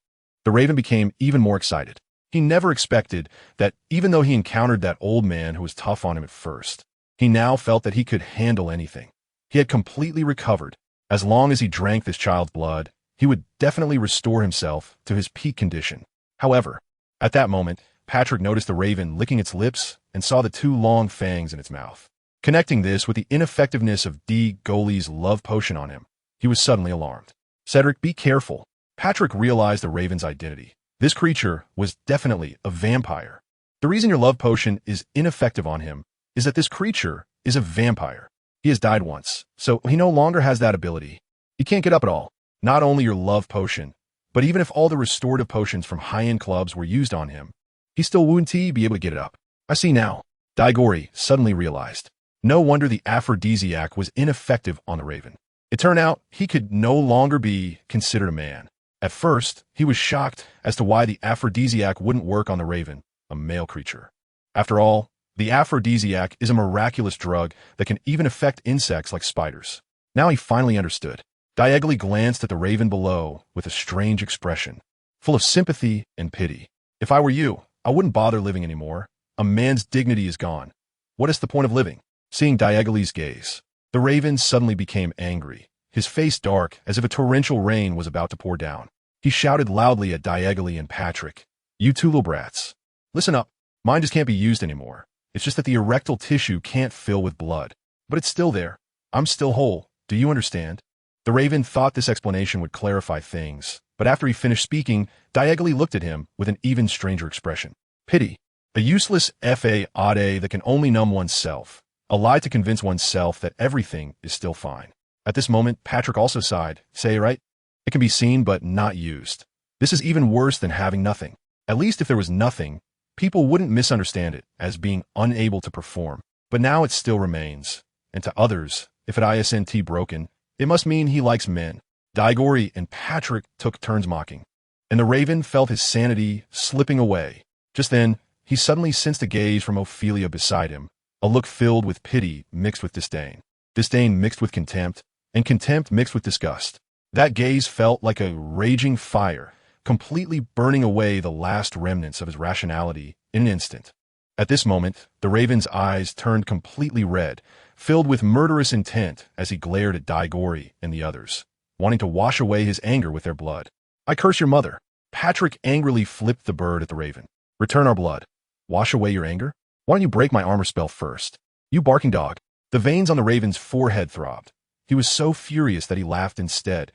the Raven became even more excited. He never expected that even though he encountered that old man who was tough on him at first, he now felt that he could handle anything. He had completely recovered. As long as he drank this child's blood, he would definitely restore himself to his peak condition. However, at that moment, Patrick noticed the Raven licking its lips and saw the 2 long fangs in its mouth. Connecting this with the ineffectiveness of Diggly's love potion on him, he was suddenly alarmed. Cedric, be careful. Patrick realized the Raven's identity. This creature was definitely a vampire. The reason your love potion is ineffective on him is that this creature is a vampire. He has died once, so he no longer has that ability. He can't get up at all. Not only your love potion, but even if all the restorative potions from high-end clubs were used on him, he still wouldn't be able to get it up. I see now. Diggly suddenly realized. No wonder the aphrodisiac was ineffective on the Raven. It turned out he could no longer be considered a man. At first, he was shocked as to why the aphrodisiac wouldn't work on the Raven, a male creature. After all, the aphrodisiac is a miraculous drug that can even affect insects like spiders. Now he finally understood. Diggly glanced at the Raven below with a strange expression, full of sympathy and pity. If I were you, I wouldn't bother living anymore. A man's dignity is gone. What is the point of living? Seeing Diggly's gaze, the Raven suddenly became angry. his face dark as if a torrential rain was about to pour down. He shouted loudly at Diagonally and Patrick, "You two little brats. Listen up. Mine just can't be used anymore. It's just that the erectile tissue can't fill with blood. But it's still there. I'm still whole. Do you understand?" The Raven thought this explanation would clarify things, but after he finished speaking, Diagonally looked at him with an even stranger expression. Pity. A useless fade that can only numb oneself. A lie to convince oneself that everything is still fine. At this moment, Patrick also sighed. Say, right? It can be seen but not used. This is even worse than having nothing. At least if there was nothing, people wouldn't misunderstand it as being unable to perform. But now it still remains. And to others, if it isn't broken, it must mean he likes men. Diagonally and Patrick took turns mocking. And the Raven felt his sanity slipping away. Just then, he suddenly sensed a gaze from Ophelia beside him, a look filled with pity mixed with disdain. Disdain mixed with contempt, and contempt mixed with disgust. That gaze felt like a raging fire, completely burning away the last remnants of his rationality in an instant. At this moment, the Raven's eyes turned completely red, filled with murderous intent as he glared at Diagonally and the others, wanting to wash away his anger with their blood. "I curse your mother." Patrick angrily flipped the bird at the Raven. "Return our blood. Wash away your anger? Why don't you break my armor spell first? You barking dog." The veins on the Raven's forehead throbbed. He was so furious that he laughed instead.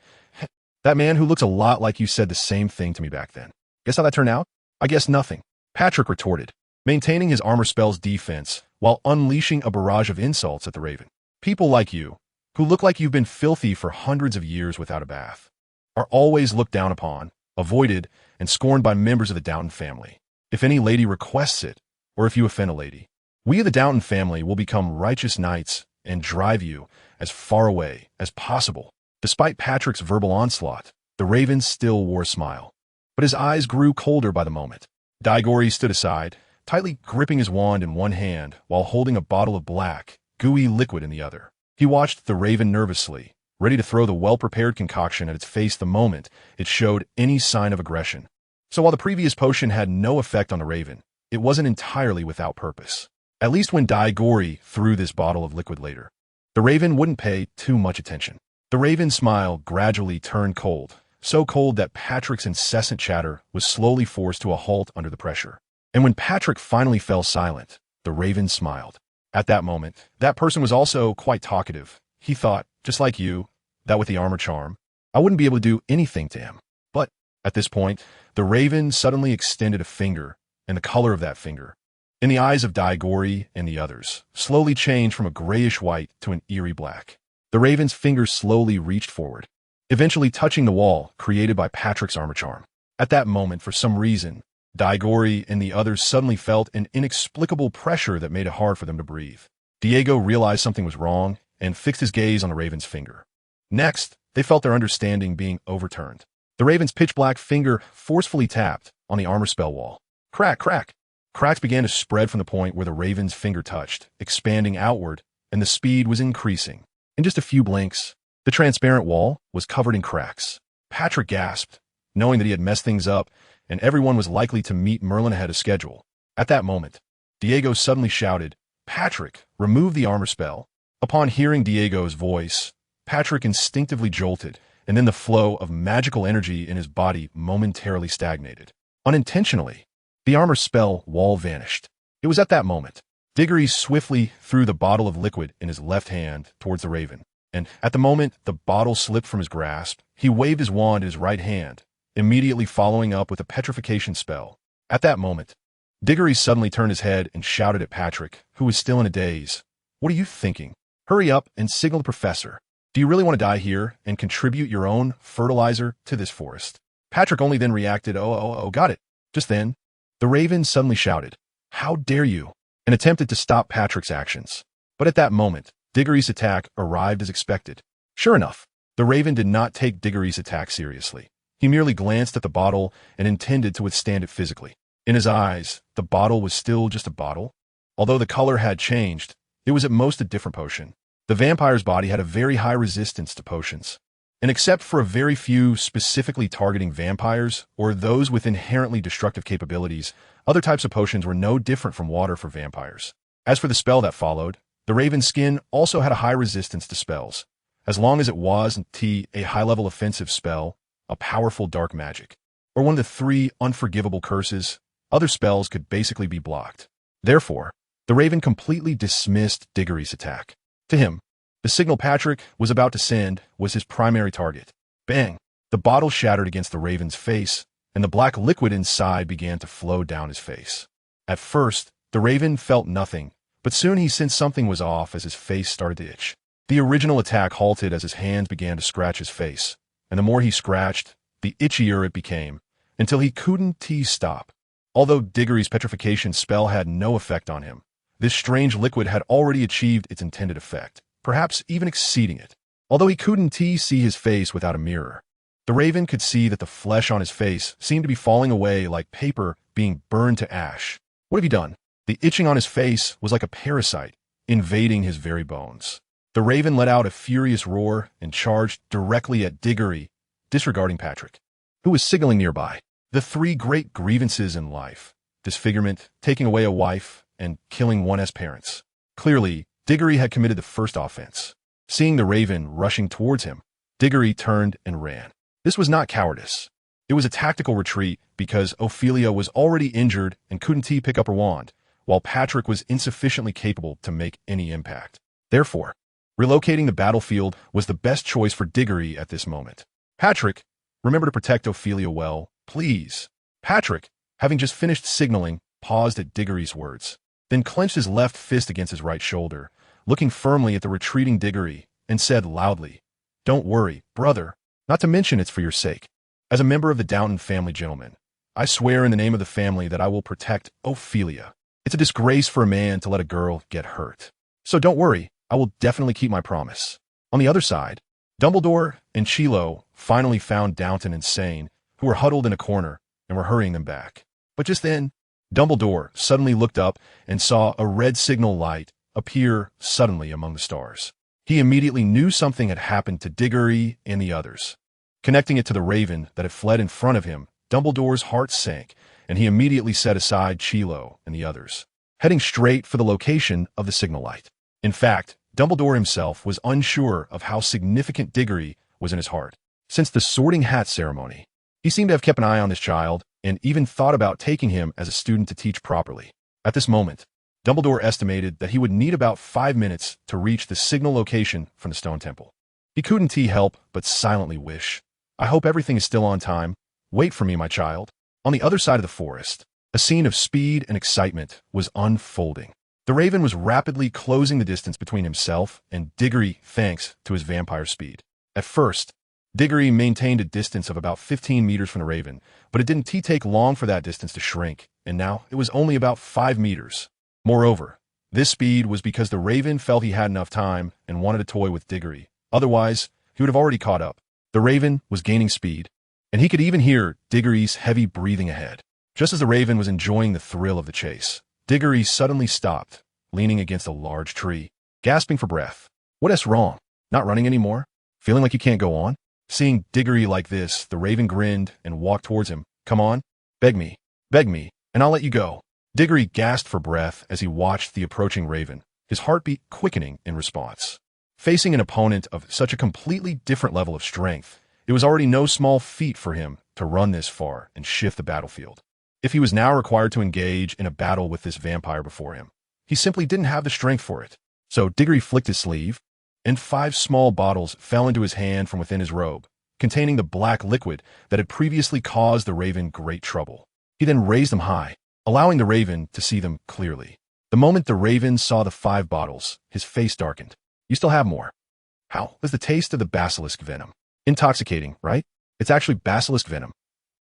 "That man who looks a lot like you said the same thing to me back then. Guess how that turned out?" "I guess nothing," Patrick retorted, maintaining his armor spell's defense while unleashing a barrage of insults at the Raven. "People like you, who look like you've been filthy for hundreds of years without a bath, are always looked down upon, avoided, and scorned by members of the Downton family. If any lady requests it, or if you offend a lady, we of the Downton family will become righteous knights and drive you as far away as possible." Despite Patrick's verbal onslaught, the Raven still wore a smile. But his eyes grew colder by the moment. Diagonally stood aside, tightly gripping his wand in one hand while holding a bottle of black, gooey liquid in the other. He watched the Raven nervously, ready to throw the well-prepared concoction at its face the moment it showed any sign of aggression. So while the previous potion had no effect on the Raven, it wasn't entirely without purpose. At least when Diagonally threw this bottle of liquid later, the Raven wouldn't pay too much attention. The Raven's smile gradually turned cold, so cold that Patrick's incessant chatter was slowly forced to a halt under the pressure. And when Patrick finally fell silent, the Raven smiled. At that moment, that person was also quite talkative. He thought, just like you, that with the armor charm, I wouldn't be able to do anything to him. But at this point, the Raven suddenly extended a finger, and the color of that finger, in the eyes of Diagonally and the others, slowly changed from a grayish white to an eerie black. The Raven's fingers slowly reached forward, eventually touching the wall created by Patrick's armor charm. At that moment, for some reason, Diagonally and the others suddenly felt an inexplicable pressure that made it hard for them to breathe. Diego realized something was wrong and fixed his gaze on the Raven's finger. Next, they felt their understanding being overturned. The Raven's pitch-black finger forcefully tapped on the armor spell wall. Crack, crack. Cracks began to spread from the point where the Raven's finger touched, expanding outward, and the speed was increasing. In just a few blinks, the transparent wall was covered in cracks. Patrick gasped, knowing that he had messed things up, and everyone was likely to meet Merlin ahead of schedule. At that moment, Diego suddenly shouted, "Patrick, remove the armor spell." Upon hearing Diego's voice, Patrick instinctively jolted, and then the flow of magical energy in his body momentarily stagnated. Unintentionally, the armor spell wall vanished. It was at that moment Digory swiftly threw the bottle of liquid in his left hand towards the Raven, and at the moment the bottle slipped from his grasp, he waved his wand in his right hand, immediately following up with a petrification spell. At that moment, Digory suddenly turned his head and shouted at Patrick, who was still in a daze. "What are you thinking? Hurry up and signal the professor. Do you really want to die here and contribute your own fertilizer to this forest?" Patrick only then reacted, Oh, got it." Just then, the Raven suddenly shouted, "How dare you?" and attempted to stop Patrick's actions. But at that moment, Digory's attack arrived as expected. Sure enough, the Raven did not take Digory's attack seriously. He merely glanced at the bottle and intended to withstand it physically. In his eyes, the bottle was still just a bottle. Although the color had changed, it was at most a different potion. The vampire's body had a very high resistance to potions. And except for a very few specifically targeting vampires or those with inherently destructive capabilities, other types of potions were no different from water for vampires. As for the spell that followed, the Raven's skin also had a high resistance to spells, as long as it wasn't a high-level offensive spell, a powerful dark magic, or one of the 3 unforgivable curses. Other spells could basically be blocked. Therefore, the Raven completely dismissed Diggory's attack. To him, the signal Patrick was about to send was his primary target. Bang! The bottle shattered against the Raven's face, and the black liquid inside began to flow down his face. At first, the Raven felt nothing, but soon he sensed something was off as his face started to itch. The original attack halted as his hands began to scratch his face, and the more he scratched, the itchier it became, until he couldn't stop. Although Diggory's petrification spell had no effect on him, this strange liquid had already achieved its intended effect, perhaps even exceeding it. Although he couldn't see his face without a mirror, the Raven could see that the flesh on his face seemed to be falling away like paper being burned to ash. What have you done? The itching on his face was like a parasite, invading his very bones. The Raven let out a furious roar and charged directly at Diggory, disregarding Patrick, who was signaling nearby. The 3 great grievances in life: disfigurement, taking away a wife, and killing one's parents. Clearly, Diggory had committed the first offense. Seeing the Raven rushing towards him, Diggory turned and ran. This was not cowardice. It was a tactical retreat because Ophelia was already injured and couldn't pick up her wand, while Patrick was insufficiently capable to make any impact. Therefore, relocating the battlefield was the best choice for Diggory at this moment. Patrick, remember to protect Ophelia well, please. Patrick, having just finished signaling, paused at Diggory's words, then clenched his left fist against his right shoulder, looking firmly at the retreating Diggory, and said loudly, "Don't worry, brother, not to mention it's for your sake. As a member of the Downton family, gentlemen, I swear in the name of the family that I will protect Ophelia. It's a disgrace for a man to let a girl get hurt. So don't worry, I will definitely keep my promise." On the other side, Dumbledore and Chilo finally found Downton and Sane, who were huddled in a corner, and were hurrying them back. But just then, Dumbledore suddenly looked up and saw a red signal light appear suddenly among the stars. He immediately knew something had happened to Diggory and the others. Connecting it to the Raven that had fled in front of him, Dumbledore's heart sank, and he immediately set aside Chilo and the others, heading straight for the location of the signal light. In fact, Dumbledore himself was unsure of how significant Diggory was in his heart. Since the Sorting Hat ceremony, he seemed to have kept an eye on this child and even thought about taking him as a student to teach properly. At this moment, Dumbledore estimated that he would need about 5 minutes to reach the signal location from the Stone Temple. He couldn't help but silently wish, "I hope everything is still on time. Wait for me, my child." On the other side of the forest, a scene of speed and excitement was unfolding. The Raven was rapidly closing the distance between himself and Diggory thanks to his vampire speed. At first, Diggory maintained a distance of about 15 meters from the Raven, but it didn't take long for that distance to shrink, and now it was only about 5 meters. Moreover, this speed was because the Raven felt he had enough time and wanted to toy with Diggory. Otherwise, he would have already caught up. The Raven was gaining speed, and he could even hear Diggory's heavy breathing ahead. Just as the Raven was enjoying the thrill of the chase, Diggory suddenly stopped, leaning against a large tree, gasping for breath. "What's wrong? Not running anymore? Feeling like you can't go on?" Seeing Diggory like this, the Raven grinned and walked towards him. "Come on, beg me, and I'll let you go." Diggory gasped for breath as he watched the approaching Raven, his heartbeat quickening in response. Facing an opponent of such a completely different level of strength, it was already no small feat for him to run this far and shift the battlefield. If he was now required to engage in a battle with this vampire before him, he simply didn't have the strength for it. So Diggory flicked his sleeve, and 5 small bottles fell into his hand from within his robe, containing the black liquid that had previously caused the Raven great trouble. He then raised them high, allowing the Raven to see them clearly. The moment the Raven saw the 5 bottles, his face darkened. "You still have more. How was the taste of the basilisk venom? Intoxicating, right? It's actually basilisk venom."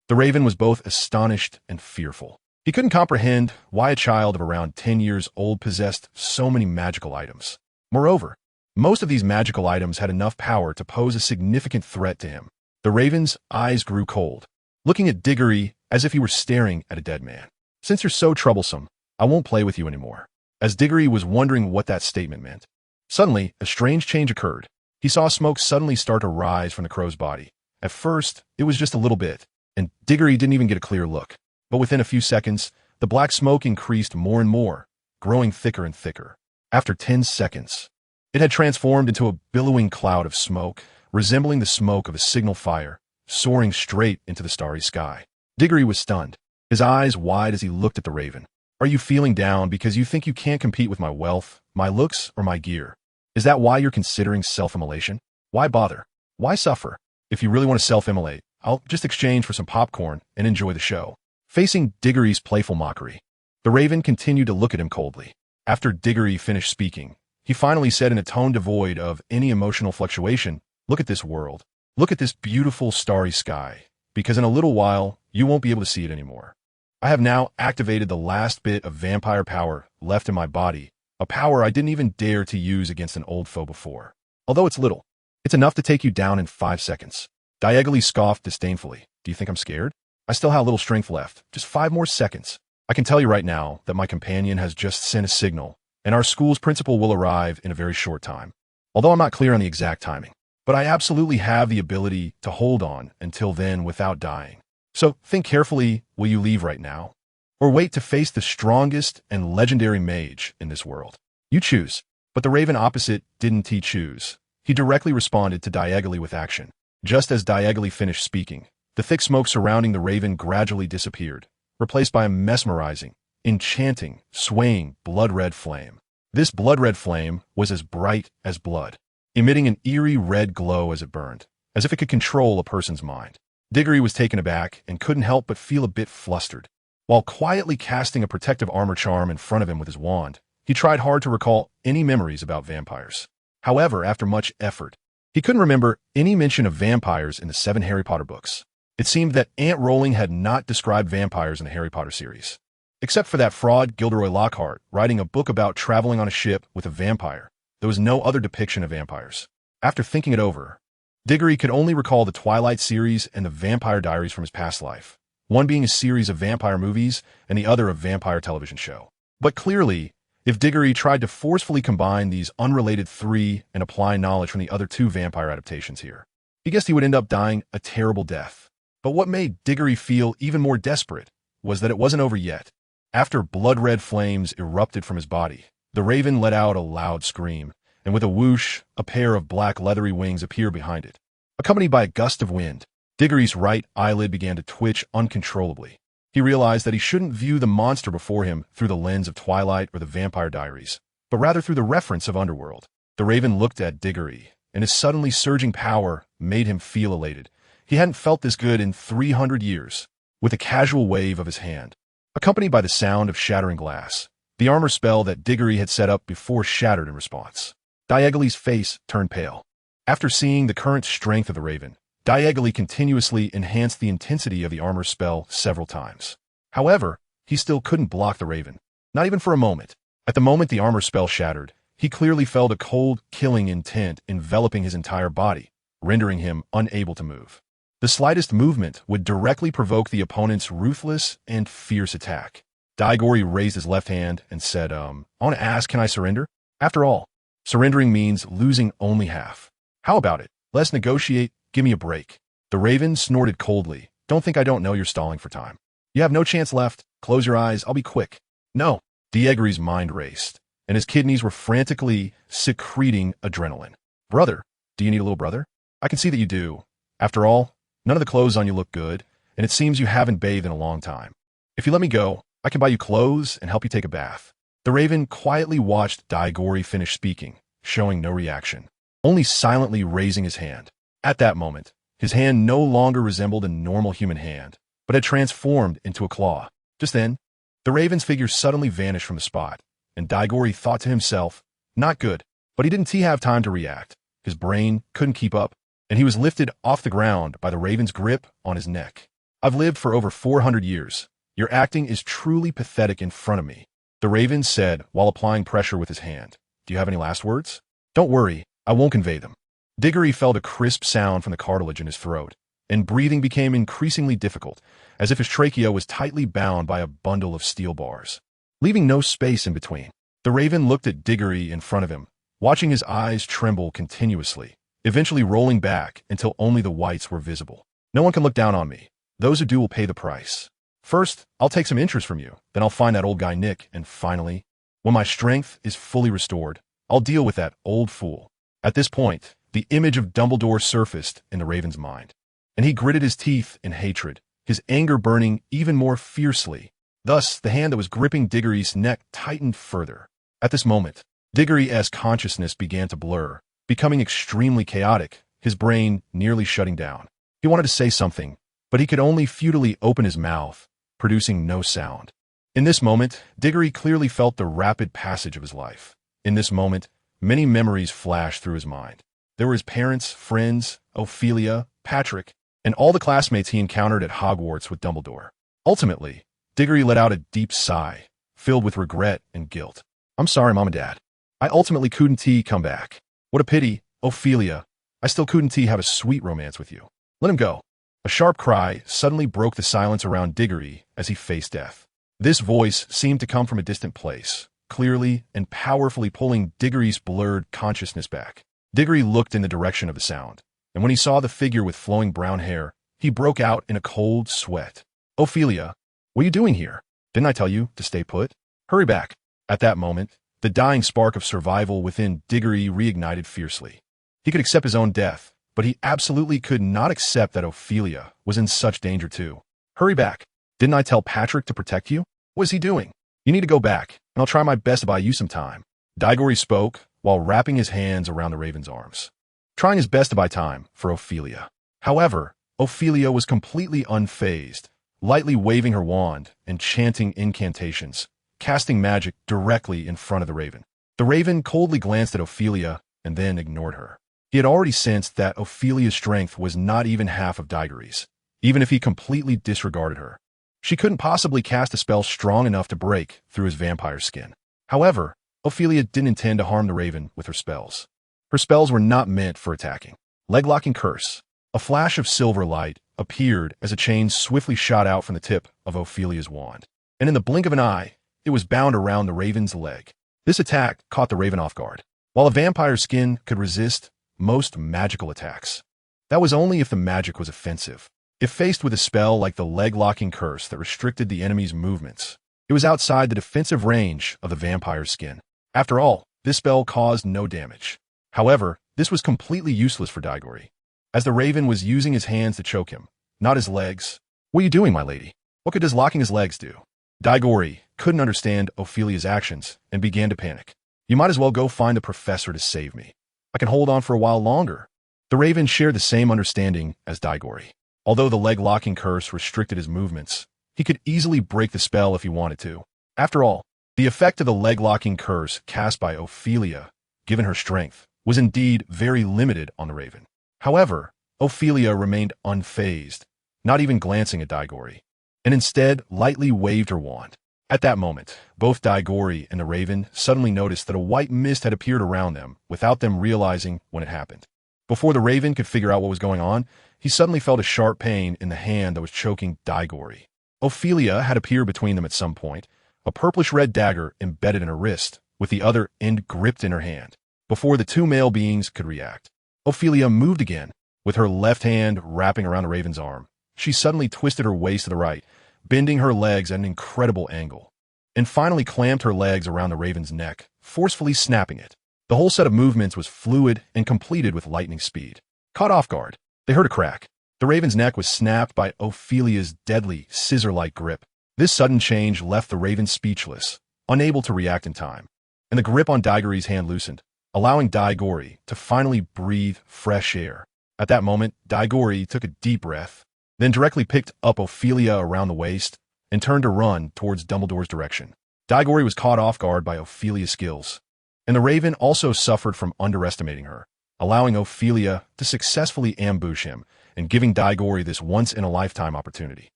The Raven was both astonished and fearful. He couldn't comprehend why a child of around 10 years old possessed so many magical items. Moreover, most of these magical items had enough power to pose a significant threat to him. The Raven's eyes grew cold, looking at Diggory as if he were staring at a dead man. "Since you're so troublesome, I won't play with you anymore." As Diggory was wondering what that statement meant, suddenly a strange change occurred. He saw smoke suddenly start to rise from the crow's body. At first, it was just a little bit, and Diggory didn't even get a clear look. But within a few seconds, the black smoke increased more and more, growing thicker and thicker. After 10 seconds, It had transformed into a billowing cloud of smoke, resembling the smoke of a signal fire, soaring straight into the starry sky. Diggory was stunned, his eyes wide as he looked at the raven. Are you feeling down because you think you can't compete with my wealth, my looks, or my gear? Is that why you're considering self-immolation? Why bother? Why suffer? If you really want to self-immolate, I'll just exchange for some popcorn and enjoy the show. Facing Diggory's playful mockery, the raven continued to look at him coldly. After Diggory finished speaking, he finally said in a tone devoid of any emotional fluctuation, "Look at this world. Look at this beautiful starry sky, because in a little while, you won't be able to see it anymore. I have now activated the last bit of vampire power left in my body, a power I didn't even dare to use against an old foe before. Although it's little, it's enough to take you down in 5 seconds." Diagoly scoffed disdainfully. "Do you think I'm scared? I still have a little strength left. Just 5 more seconds. I can tell you right now that my companion has just sent a signal, and our school's principal will arrive in a very short time. Although I'm not clear on the exact timing. But I absolutely have the ability to hold on until then without dying. So think carefully, will you leave right now? Or wait to face the strongest and legendary mage in this world? You choose." But the raven opposite didn't he choose. He directly responded to Diagoly with action. Just as Diagoly finished speaking, the thick smoke surrounding the raven gradually disappeared, replaced by a mesmerizing, enchanting, swaying, blood-red flame. This blood-red flame was as bright as blood, emitting an eerie red glow as it burned, as if it could control a person's mind. Diggory was taken aback and couldn't help but feel a bit flustered. While quietly casting a protective armor charm in front of him with his wand, he tried hard to recall any memories about vampires. However, after much effort, he couldn't remember any mention of vampires in the 7 Harry Potter books. It seemed that Aunt Rowling had not described vampires in the Harry Potter series. Except for that fraud Gilderoy Lockhart writing a book about traveling on a ship with a vampire, there was no other depiction of vampires. After thinking it over, Diggory could only recall the Twilight series and the Vampire Diaries from his past life, one being a series of vampire movies and the other a vampire television show. But clearly, if Diggory tried to forcefully combine these unrelated 3 and apply knowledge from the other 2 vampire adaptations here, he guessed he would end up dying a terrible death. But what made Diggory feel even more desperate was that it wasn't over yet. After blood-red flames erupted from his body, the raven let out a loud scream, and with a whoosh, a pair of black leathery wings appeared behind it. Accompanied by a gust of wind, Diggory's right eyelid began to twitch uncontrollably. He realized that he shouldn't view the monster before him through the lens of Twilight or the Vampire Diaries, but rather through the reference of Underworld. The raven looked at Diggory, and his suddenly surging power made him feel elated. He hadn't felt this good in 300 years. With a casual wave of his hand, accompanied by the sound of shattering glass, the armor spell that Diggory had set up before shattered in response. Diagoly's face turned pale. After seeing the current strength of the raven, Diagoly continuously enhanced the intensity of the armor spell several times. However, he still couldn't block the raven, not even for a moment. At the moment the armor spell shattered, he clearly felt a cold, killing intent enveloping his entire body, rendering him unable to move. The slightest movement would directly provoke the opponent's ruthless and fierce attack. Diagory raised his left hand and said, I want to ask, can I surrender? After all, surrendering means losing only half. How about it? Let's negotiate. Give me a break. The raven snorted coldly. Don't think I don't know you're stalling for time. You have no chance left. Close your eyes. I'll be quick. No. Diagory's mind raced, and his kidneys were frantically secreting adrenaline. Brother, do you need a little brother? I can see that you do. After all, none of the clothes on you look good, and it seems you haven't bathed in a long time. If you let me go, I can buy you clothes and help you take a bath. The raven quietly watched Diagory finish speaking, showing no reaction, only silently raising his hand. At that moment, his hand no longer resembled a normal human hand, but had transformed into a claw. Just then, the raven's figure suddenly vanished from the spot, and Diagory thought to himself, not good, but he didn't have time to react. His brain couldn't keep up, and he was lifted off the ground by the raven's grip on his neck. I've lived for over 400 years. Your acting is truly pathetic in front of me, the raven said while applying pressure with his hand. Do you have any last words? Don't worry, I won't convey them. Diggory felt a crisp sound from the cartilage in his throat, and breathing became increasingly difficult, as if his trachea was tightly bound by a bundle of steel bars, leaving no space in between. The raven looked at Diggory in front of him, watching his eyes tremble continuously, eventually rolling back until only the whites were visible. No one can look down on me. Those who do will pay the price. First, I'll take some interest from you, then I'll find that old guy Nick, and finally, when my strength is fully restored, I'll deal with that old fool. At this point, the image of Dumbledore surfaced in the Raven's mind, and he gritted his teeth in hatred, his anger burning even more fiercely. Thus, the hand that was gripping Diggory's neck tightened further. At this moment, Diggory's consciousness began to blur, becoming extremely chaotic, his brain nearly shutting down. He wanted to say something, but he could only futilely open his mouth, producing no sound. In this moment, Diggory clearly felt the rapid passage of his life. In this moment, many memories flashed through his mind. There were his parents, friends, Ophelia, Patrick, and all the classmates he encountered at Hogwarts with Dumbledore. Ultimately, Diggory let out a deep sigh, filled with regret and guilt. I'm sorry, Mom and Dad. I ultimately couldn't come back. What a pity, Ophelia. I still couldn't have a sweet romance with you. Let him go. A sharp cry suddenly broke the silence around Diggory as he faced death. This voice seemed to come from a distant place, clearly and powerfully pulling Diggory's blurred consciousness back. Diggory looked in the direction of the sound, and when he saw the figure with flowing brown hair, he broke out in a cold sweat. Ophelia, what are you doing here? Didn't I tell you to stay put? Hurry back. At that moment, the dying spark of survival within Diggory reignited fiercely. He could accept his own death, but he absolutely could not accept that Ophelia was in such danger too. Hurry back. Didn't I tell Patrick to protect you? What is he doing? You need to go back, and I'll try my best to buy you some time. Diggory spoke while wrapping his hands around the Raven's arms, trying his best to buy time for Ophelia. However, Ophelia was completely unfazed, lightly waving her wand and chanting incantations, casting magic directly in front of the Raven. The Raven coldly glanced at Ophelia and then ignored her. He had already sensed that Ophelia's strength was not even half of Diggory's, even if he completely disregarded her. She couldn't possibly cast a spell strong enough to break through his vampire skin. However, Ophelia didn't intend to harm the Raven with her spells. Her spells were not meant for attacking. Leg-locking curse. A flash of silver light appeared as a chain swiftly shot out from the tip of Ophelia's wand, and in the blink of an eye, it was bound around the Raven's leg. This attack caught the Raven off guard. While a vampire's skin could resist most magical attacks, that was only if the magic was offensive. If faced with a spell like the leg-locking curse that restricted the enemy's movements, it was outside the defensive range of the vampire's skin. After all, this spell caused no damage. However, this was completely useless for Diggory, as the Raven was using his hands to choke him, not his legs. What are you doing, my lady? What could his locking his legs do? Diggory couldn't understand Ophelia's actions and began to panic. You might as well go find the professor to save me. I can hold on for a while longer. The Raven shared the same understanding as Diggory. Although the leg-locking curse restricted his movements, he could easily break the spell if he wanted to. After all, the effect of the leg-locking curse cast by Ophelia, given her strength, was indeed very limited on the Raven. However, Ophelia remained unfazed, not even glancing at Diggory, and instead lightly waved her wand. At that moment, both Diggory and the Raven suddenly noticed that a white mist had appeared around them without them realizing when it happened. Before the Raven could figure out what was going on, he suddenly felt a sharp pain in the hand that was choking Diggory. Ophelia had appeared between them at some point, a purplish-red dagger embedded in her wrist, with the other end gripped in her hand. Before the two male beings could react, Ophelia moved again, with her left hand wrapping around the Raven's arm. She suddenly twisted her waist to the right, bending her legs at an incredible angle, and finally clamped her legs around the Raven's neck, forcefully snapping it. The whole set of movements was fluid and completed with lightning speed. Caught off guard, they heard a crack. The Raven's neck was snapped by Ophelia's deadly, scissor-like grip. This sudden change left the Raven speechless, unable to react in time, and the grip on Diggory's hand loosened, allowing Diggory to finally breathe fresh air. At that moment, Diggory took a deep breath, then directly picked up Ophelia around the waist and turned to run towards Dumbledore's direction. Diggory was caught off guard by Ophelia's skills, and the Raven also suffered from underestimating her, allowing Ophelia to successfully ambush him and giving Diggory this once-in-a-lifetime opportunity.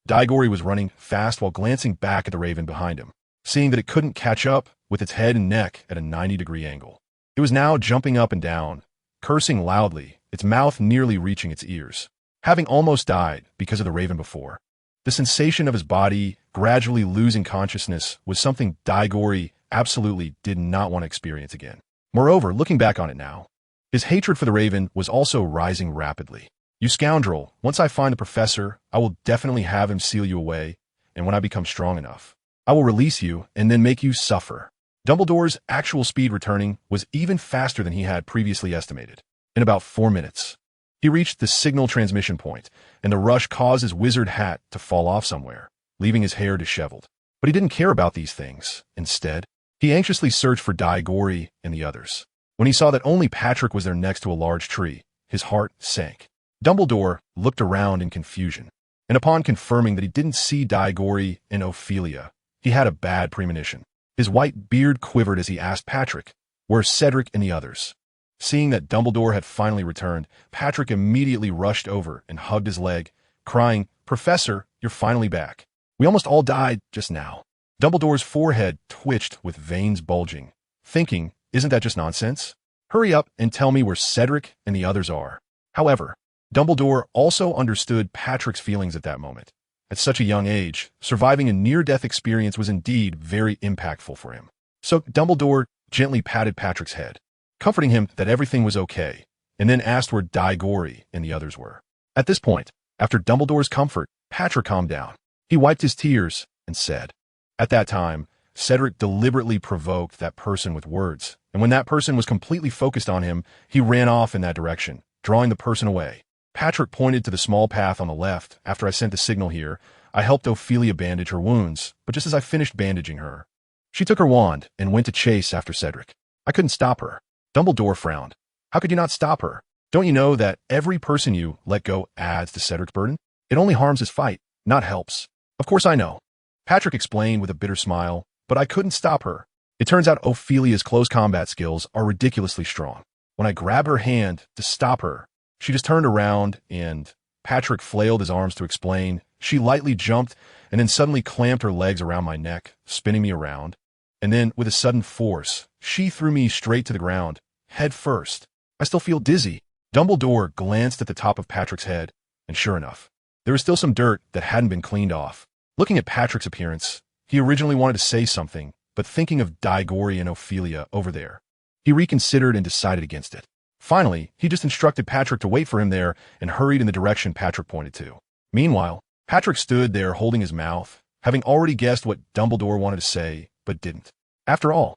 Diggory was running fast while glancing back at the Raven behind him, seeing that it couldn't catch up with its head and neck at a 90-degree angle. It was now jumping up and down, cursing loudly, its mouth nearly reaching its ears. Having almost died because of the Raven before, the sensation of his body gradually losing consciousness was something Diggory absolutely did not want to experience again. Moreover, looking back on it now, his hatred for the Raven was also rising rapidly. You scoundrel, once I find the professor, I will definitely have him seal you away, and when I become strong enough, I will release you and then make you suffer. Dumbledore's actual speed returning was even faster than he had previously estimated. In about 4 minutes, he reached the signal transmission point, and the rush caused his wizard hat to fall off somewhere, leaving his hair disheveled. But he didn't care about these things. Instead, he anxiously searched for Diggory and the others. When he saw that only Patrick was there next to a large tree, his heart sank. Dumbledore looked around in confusion, and upon confirming that he didn't see Diggory and Ophelia, he had a bad premonition. His white beard quivered as he asked Patrick, "Where's Cedric and the others?" Seeing that Dumbledore had finally returned, Patrick immediately rushed over and hugged his leg, crying, "Professor, you're finally back. We almost all died just now." Dumbledore's forehead twitched with veins bulging, thinking, isn't that just nonsense? Hurry up and tell me where Cedric and the others are. However, Dumbledore also understood Patrick's feelings at that moment. At such a young age, surviving a near-death experience was indeed very impactful for him. So Dumbledore gently patted Patrick's head, comforting him that everything was okay, and then asked where Diggory and the others were. At this point, after Dumbledore's comfort, Patrick calmed down. He wiped his tears and said, "At that time, Cedric deliberately provoked that person with words, and when that person was completely focused on him, he ran off in that direction, drawing the person away." Patrick pointed to the small path on the left. "After I sent the signal here, I helped Ophelia bandage her wounds, but just as I finished bandaging her, she took her wand and went to chase after Cedric. I couldn't stop her." Dumbledore frowned. "How could you not stop her? Don't you know that every person you let go adds to Cedric's burden? It only harms his fight, not helps." "Of course I know," Patrick explained with a bitter smile, "but I couldn't stop her. It turns out Ophelia's close combat skills are ridiculously strong. When I grabbed her hand to stop her, she just turned around and—" Patrick flailed his arms to explain. "She lightly jumped and then suddenly clamped her legs around my neck, spinning me around. And then, with a sudden force, she threw me straight to the ground, head first. I still feel dizzy." Dumbledore glanced at the top of Patrick's head, and sure enough, there was still some dirt that hadn't been cleaned off. Looking at Patrick's appearance, he originally wanted to say something, but thinking of Diggory and Ophelia over there, he reconsidered and decided against it. Finally, he just instructed Patrick to wait for him there and hurried in the direction Patrick pointed to. Meanwhile, Patrick stood there holding his mouth, having already guessed what Dumbledore wanted to say, but didn't. After all,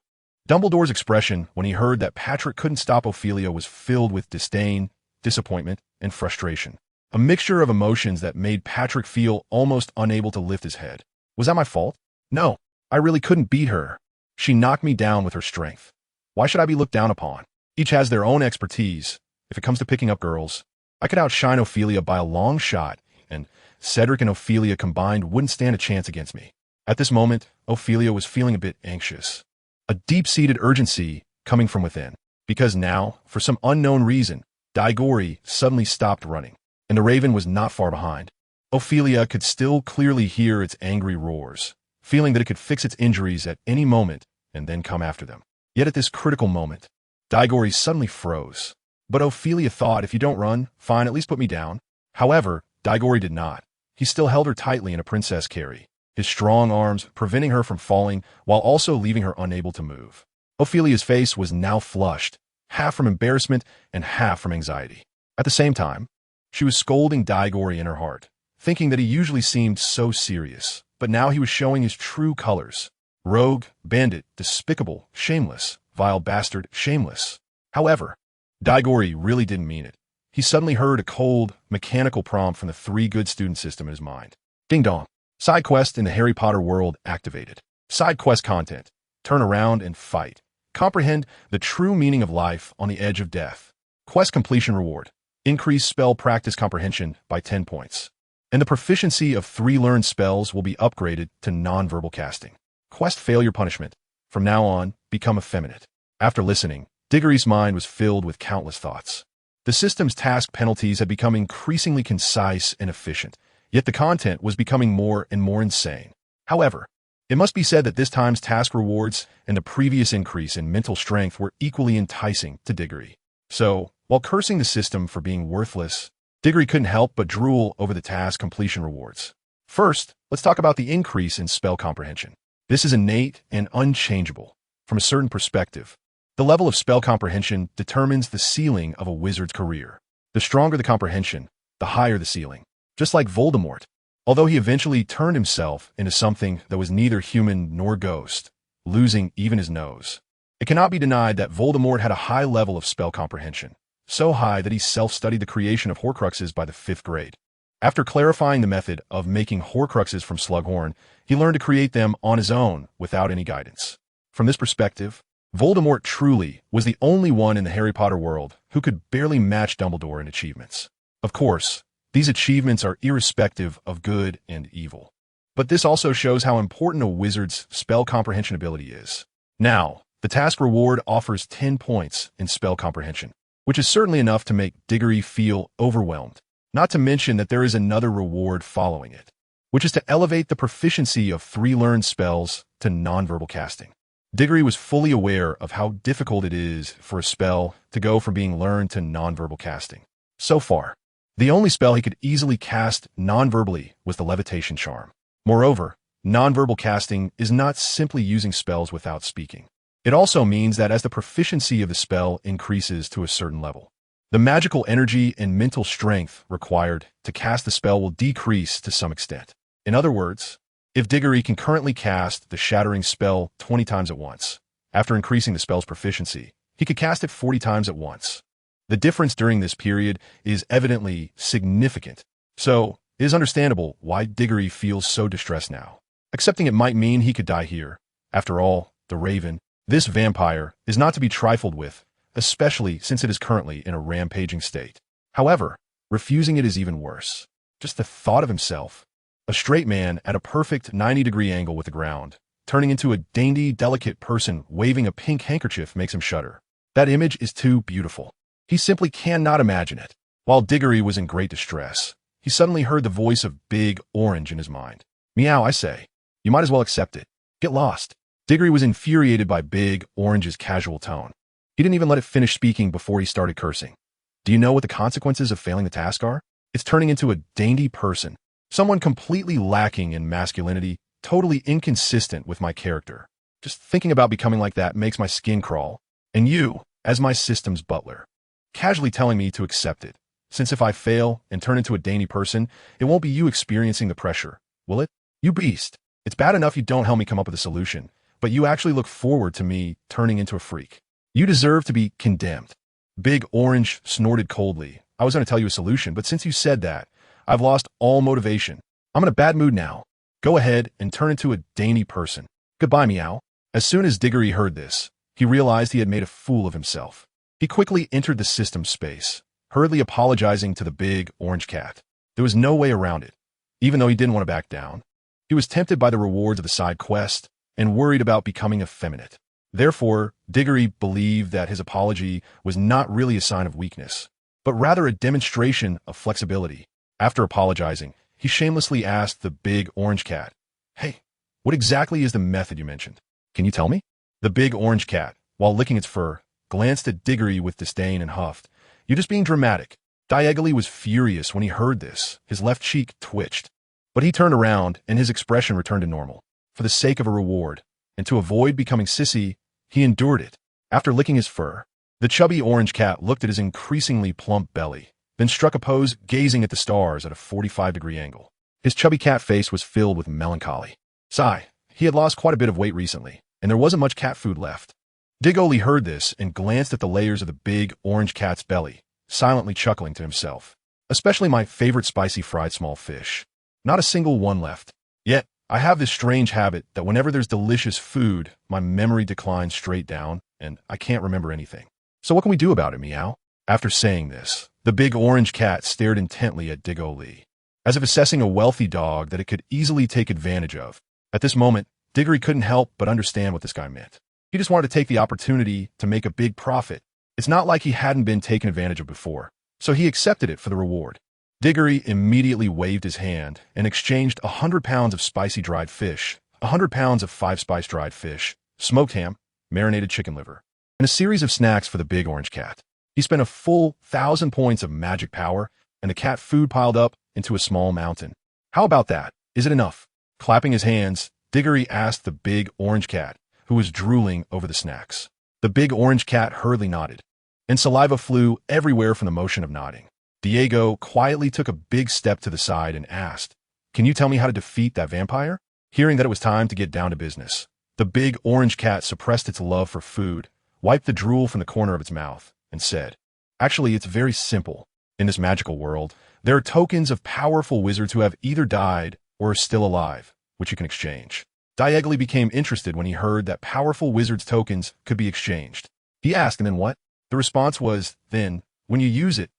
Dumbledore's expression when he heard that Patrick couldn't stop Ophelia was filled with disdain, disappointment, and frustration. A mixture of emotions that made Patrick feel almost unable to lift his head. Was that my fault? No, I really couldn't beat her. She knocked me down with her strength. Why should I be looked down upon? Each has their own expertise. If it comes to picking up girls, I could outshine Ophelia by a long shot, and Cedric and Ophelia combined wouldn't stand a chance against me." At this moment, Ophelia was feeling a bit anxious. A deep-seated urgency coming from within. Because now, for some unknown reason, Diggory suddenly stopped running, and the raven was not far behind. Ophelia could still clearly hear its angry roars, feeling that it could fix its injuries at any moment and then come after them. Yet at this critical moment, Diggory suddenly froze. But Ophelia thought, "If you don't run, fine, at least put me down." However, Diggory did not. He still held her tightly in a princess carry, his strong arms preventing her from falling while also leaving her unable to move. Ophelia's face was now flushed, half from embarrassment and half from anxiety. At the same time, she was scolding Diggory in her heart, thinking that he usually seemed so serious, but now he was showing his true colors. Rogue, bandit, despicable, shameless, vile bastard, shameless. However, Diggory really didn't mean it. He suddenly heard a cold, mechanical prompt from the 3 good student system in his mind. Ding dong. Side quest in the Harry Potter world activated. Side quest content. Turn around and fight. Comprehend the true meaning of life on the edge of death. Quest completion reward. Increase spell practice comprehension by 10 points. And the proficiency of 3 learned spells will be upgraded to non-verbal casting. Quest failure punishment. From now on, become effeminate. After listening, Diggory's mind was filled with countless thoughts. The system's task penalties had become increasingly concise and efficient, yet the content was becoming more and more insane. However, it must be said that this time's task rewards and the previous increase in mental strength were equally enticing to Diggory. So, while cursing the system for being worthless, Diggory couldn't help but drool over the task completion rewards. First, let's talk about the increase in spell comprehension. This is innate and unchangeable. From a certain perspective, the level of spell comprehension determines the ceiling of a wizard's career. The stronger the comprehension, the higher the ceiling. Just like Voldemort, although he eventually turned himself into something that was neither human nor ghost, losing even his nose. It cannot be denied that Voldemort had a high level of spell comprehension, so high that he self-studied the creation of Horcruxes by the 5th grade. After clarifying the method of making Horcruxes from Slughorn, he learned to create them on his own without any guidance. From this perspective, Voldemort truly was the only one in the Harry Potter world who could barely match Dumbledore in achievements. Of course, these achievements are irrespective of good and evil. But this also shows how important a wizard's spell comprehension ability is. Now, the task reward offers 10 points in spell comprehension, which is certainly enough to make Diggory feel overwhelmed. Not to mention that there is another reward following it, which is to elevate the proficiency of 3 learned spells to nonverbal casting. Diggory was fully aware of how difficult it is for a spell to go from being learned to nonverbal casting. So far, the only spell he could easily cast nonverbally was the levitation charm. Moreover, nonverbal casting is not simply using spells without speaking. It also means that as the proficiency of the spell increases to a certain level, the magical energy and mental strength required to cast the spell will decrease to some extent. In other words, if Diggory can currently cast the shattering spell 20 times at once, after increasing the spell's proficiency, he could cast it 40 times at once. The difference during this period is evidently significant, so it is understandable why Diggory feels so distressed now. Accepting it might mean he could die here. After all, the Raven, this vampire, is not to be trifled with, especially since it is currently in a rampaging state. However, refusing it is even worse. Just the thought of himself, a straight man at a perfect 90-degree angle with the ground, turning into a dainty, delicate person waving a pink handkerchief makes him shudder. That image is too beautiful. He simply cannot imagine it. While Diggory was in great distress, he suddenly heard the voice of Big Orange in his mind. Meow, I say. You might as well accept it. Get lost. Diggory was infuriated by Big Orange's casual tone. He didn't even let it finish speaking before he started cursing. Do you know what the consequences of failing the task are? It's turning into a dainty person. Someone completely lacking in masculinity, totally inconsistent with my character. Just thinking about becoming like that makes my skin crawl. And you, as my system's butler, casually telling me to accept it, since if I fail and turn into a dainty person, it won't be you experiencing the pressure, will it? You beast. It's bad enough you don't help me come up with a solution, but you actually look forward to me turning into a freak. You deserve to be condemned. Big Orange snorted coldly. I was going to tell you a solution, but since you said that, I've lost all motivation. I'm in a bad mood now. Go ahead and turn into a dainty person. Goodbye, Meow. As soon as Diggory heard this, he realized he had made a fool of himself. He quickly entered the system space, hurriedly apologizing to the Big Orange Cat. There was no way around it. Even though he didn't want to back down, he was tempted by the rewards of the side quest and worried about becoming effeminate. Therefore, Diggory believed that his apology was not really a sign of weakness, but rather a demonstration of flexibility. After apologizing, he shamelessly asked the Big Orange Cat, "Hey, what exactly is the method you mentioned? Can you tell me?" The Big Orange Cat, while licking its fur, glanced at Diggory with disdain and huffed. "You're just being dramatic." Diagonally was furious when he heard this. His left cheek twitched. But he turned around, and his expression returned to normal. For the sake of a reward, and to avoid becoming sissy, he endured it. After licking his fur, the chubby Orange Cat looked at his increasingly plump belly, then struck a pose gazing at the stars at a 45-degree angle. His chubby cat face was filled with melancholy. Sigh, he had lost quite a bit of weight recently, and there wasn't much cat food left. Diggory heard this and glanced at the layers of the Big Orange Cat's belly, silently chuckling to himself. Especially my favorite spicy fried small fish. Not a single one left. Yet, I have this strange habit that whenever there's delicious food, my memory declines straight down, and I can't remember anything. So what can we do about it, Meow? After saying this, the Big Orange Cat stared intently at Diggory, as if assessing a wealthy dog that it could easily take advantage of. At this moment, Diggory couldn't help but understand what this guy meant. He just wanted to take the opportunity to make a big profit. It's not like he hadn't been taken advantage of before, so he accepted it for the reward. Diggory immediately waved his hand and exchanged 100 pounds of spicy dried fish, 100 pounds of 5-spice dried fish, smoked ham, marinated chicken liver, and a series of snacks for the Big Orange Cat. He spent a full 1,000 points of magic power, and the cat food piled up into a small mountain. How about that? Is it enough? Clapping his hands, Diggory asked the Big Orange Cat, who was drooling over the snacks. The Big Orange Cat hurriedly nodded, and saliva flew everywhere from the motion of nodding. Diego quietly took a big step to the side and asked, "Can you tell me how to defeat that vampire?" Hearing that it was time to get down to business, The big orange cat suppressed its love for food, wiped the drool from the corner of its mouth, and said, "Actually, it's very simple. In this magical world, there are tokens of powerful wizards who have either died or are still alive, which you can exchange." Diegoli became interested when he heard that powerful wizards' tokens could be exchanged. He asked, "And then what?" The response was, "Then, when you use it,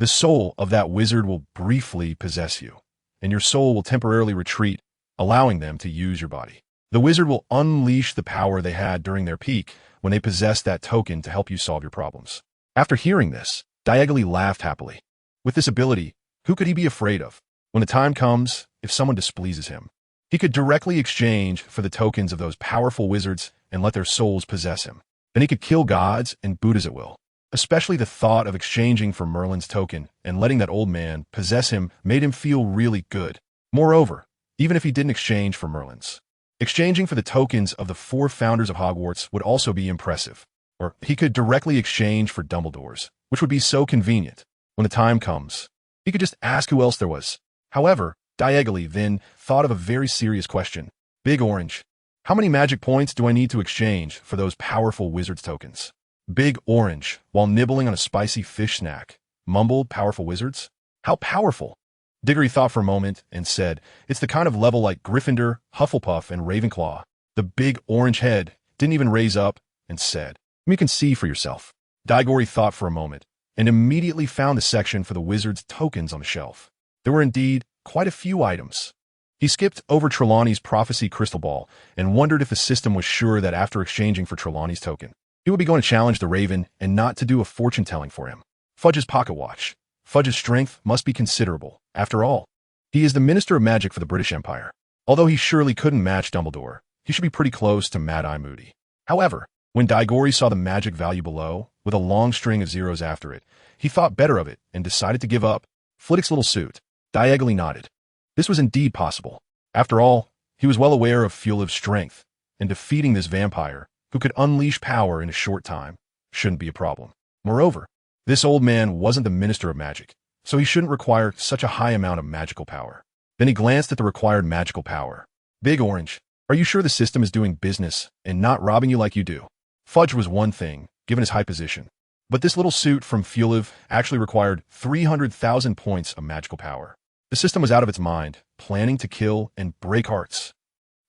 the soul of that wizard will briefly possess you, and your soul will temporarily retreat, allowing them to use your body. The wizard will unleash the power they had during their peak when they possessed that token to help you solve your problems." After hearing this, Diegoli laughed happily. With this ability, who could he be afraid of? When the time comes, if someone displeases him, he could directly exchange for the tokens of those powerful wizards and let their souls possess him. Then he could kill gods and Buddhas at will. Especially the thought of exchanging for Merlin's token and letting that old man possess him made him feel really good. Moreover, even if he didn't exchange for Merlin's, exchanging for the tokens of the 4 founders of Hogwarts would also be impressive. Or he could directly exchange for Dumbledore's, which would be so convenient. When the time comes, he could just ask who else there was. However, Diegoli then thought of a very serious question. "Big Orange, how many magic points do I need to exchange for those powerful wizards' tokens?" Big Orange, while nibbling on a spicy fish snack, mumbled, "Powerful wizards? How powerful?" Diggory thought for a moment and said, "It's the kind of level like Gryffindor, Hufflepuff, and Ravenclaw." The big orange head didn't even raise up and said, "You can see for yourself." Digory thought for a moment and immediately found the section for the wizard's tokens on the shelf. There were indeed quite a few items. He skipped over Trelawney's prophecy crystal ball and wondered if the system was sure that after exchanging for Trelawney's token, he would be going to challenge the Raven and not to do a fortune-telling for him. Fudge's pocket watch. Fudge's strength must be considerable. After all, he is the Minister of Magic for the British Empire. Although he surely couldn't match Dumbledore, he should be pretty close to Mad-Eye Moody. However, when Digory saw the magic value below, with a long string of zeros after it, he thought better of it and decided to give up. Flitwick's little suit. Diegoli nodded. This was indeed possible. After all, he was well aware of Fuliv's strength, and defeating this vampire, who could unleash power in a short time, shouldn't be a problem. Moreover, this old man wasn't the Minister of Magic, so he shouldn't require such a high amount of magical power. Then he glanced at the required magical power. "Big Orange, are you sure the system is doing business and not robbing you like you do?" Fudge was one thing, given his high position, but this little suit from Fuliv actually required 300,000 points of magical power. The system was out of its mind, planning to kill and break hearts.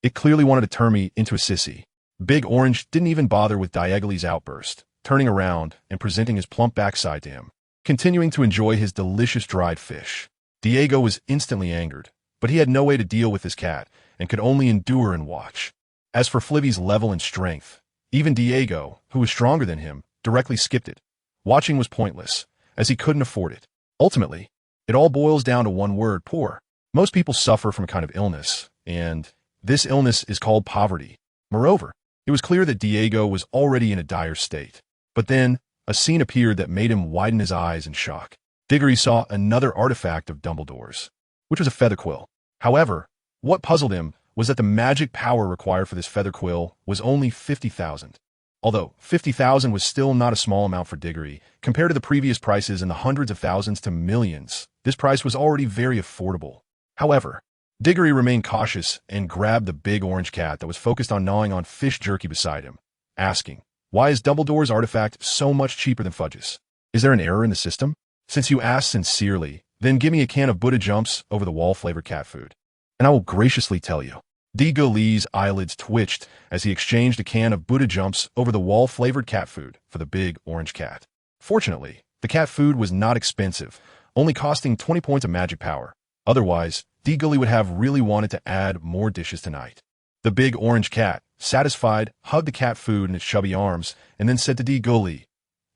It clearly wanted to turn me into a sissy. Big Orange didn't even bother with Diegoli's outburst, turning around and presenting his plump backside to him, continuing to enjoy his delicious dried fish. Diego was instantly angered, but he had no way to deal with this cat and could only endure and watch. As for Flivvy's level and strength, even Diego, who was stronger than him, directly skipped it. Watching was pointless, as he couldn't afford it. Ultimately, it all boils down to one word: poor. Most people suffer from a kind of illness, and this illness is called poverty. Moreover, it was clear that Diego was already in a dire state. But then, a scene appeared that made him widen his eyes in shock. Diggory saw another artifact of Dumbledore's, which was a feather quill. However, what puzzled him was that the magic power required for this feather quill was only 50,000. Although 50,000 was still not a small amount for Diggory, compared to the previous prices in the hundreds of thousands to millions, this price was already very affordable. However, Diggory remained cautious and grabbed the big orange cat that was focused on gnawing on fish jerky beside him, asking, "Why is Dumbledore's artifact so much cheaper than Fudge's? Is there an error in the system? Since you ask sincerely, then give me a can of Buddha Jumps over the wall-flavored cat food, and I will graciously tell you." Diegoli's eyelids twitched as he exchanged a can of Buddha Jumps over the wall-flavored cat food for the big orange cat. Fortunately, the cat food was not expensive, only costing 20 points of magic power. Otherwise, Diegoli would have really wanted to add more dishes tonight. The big orange cat, satisfied, hugged the cat food in its chubby arms and then said to Diegoli,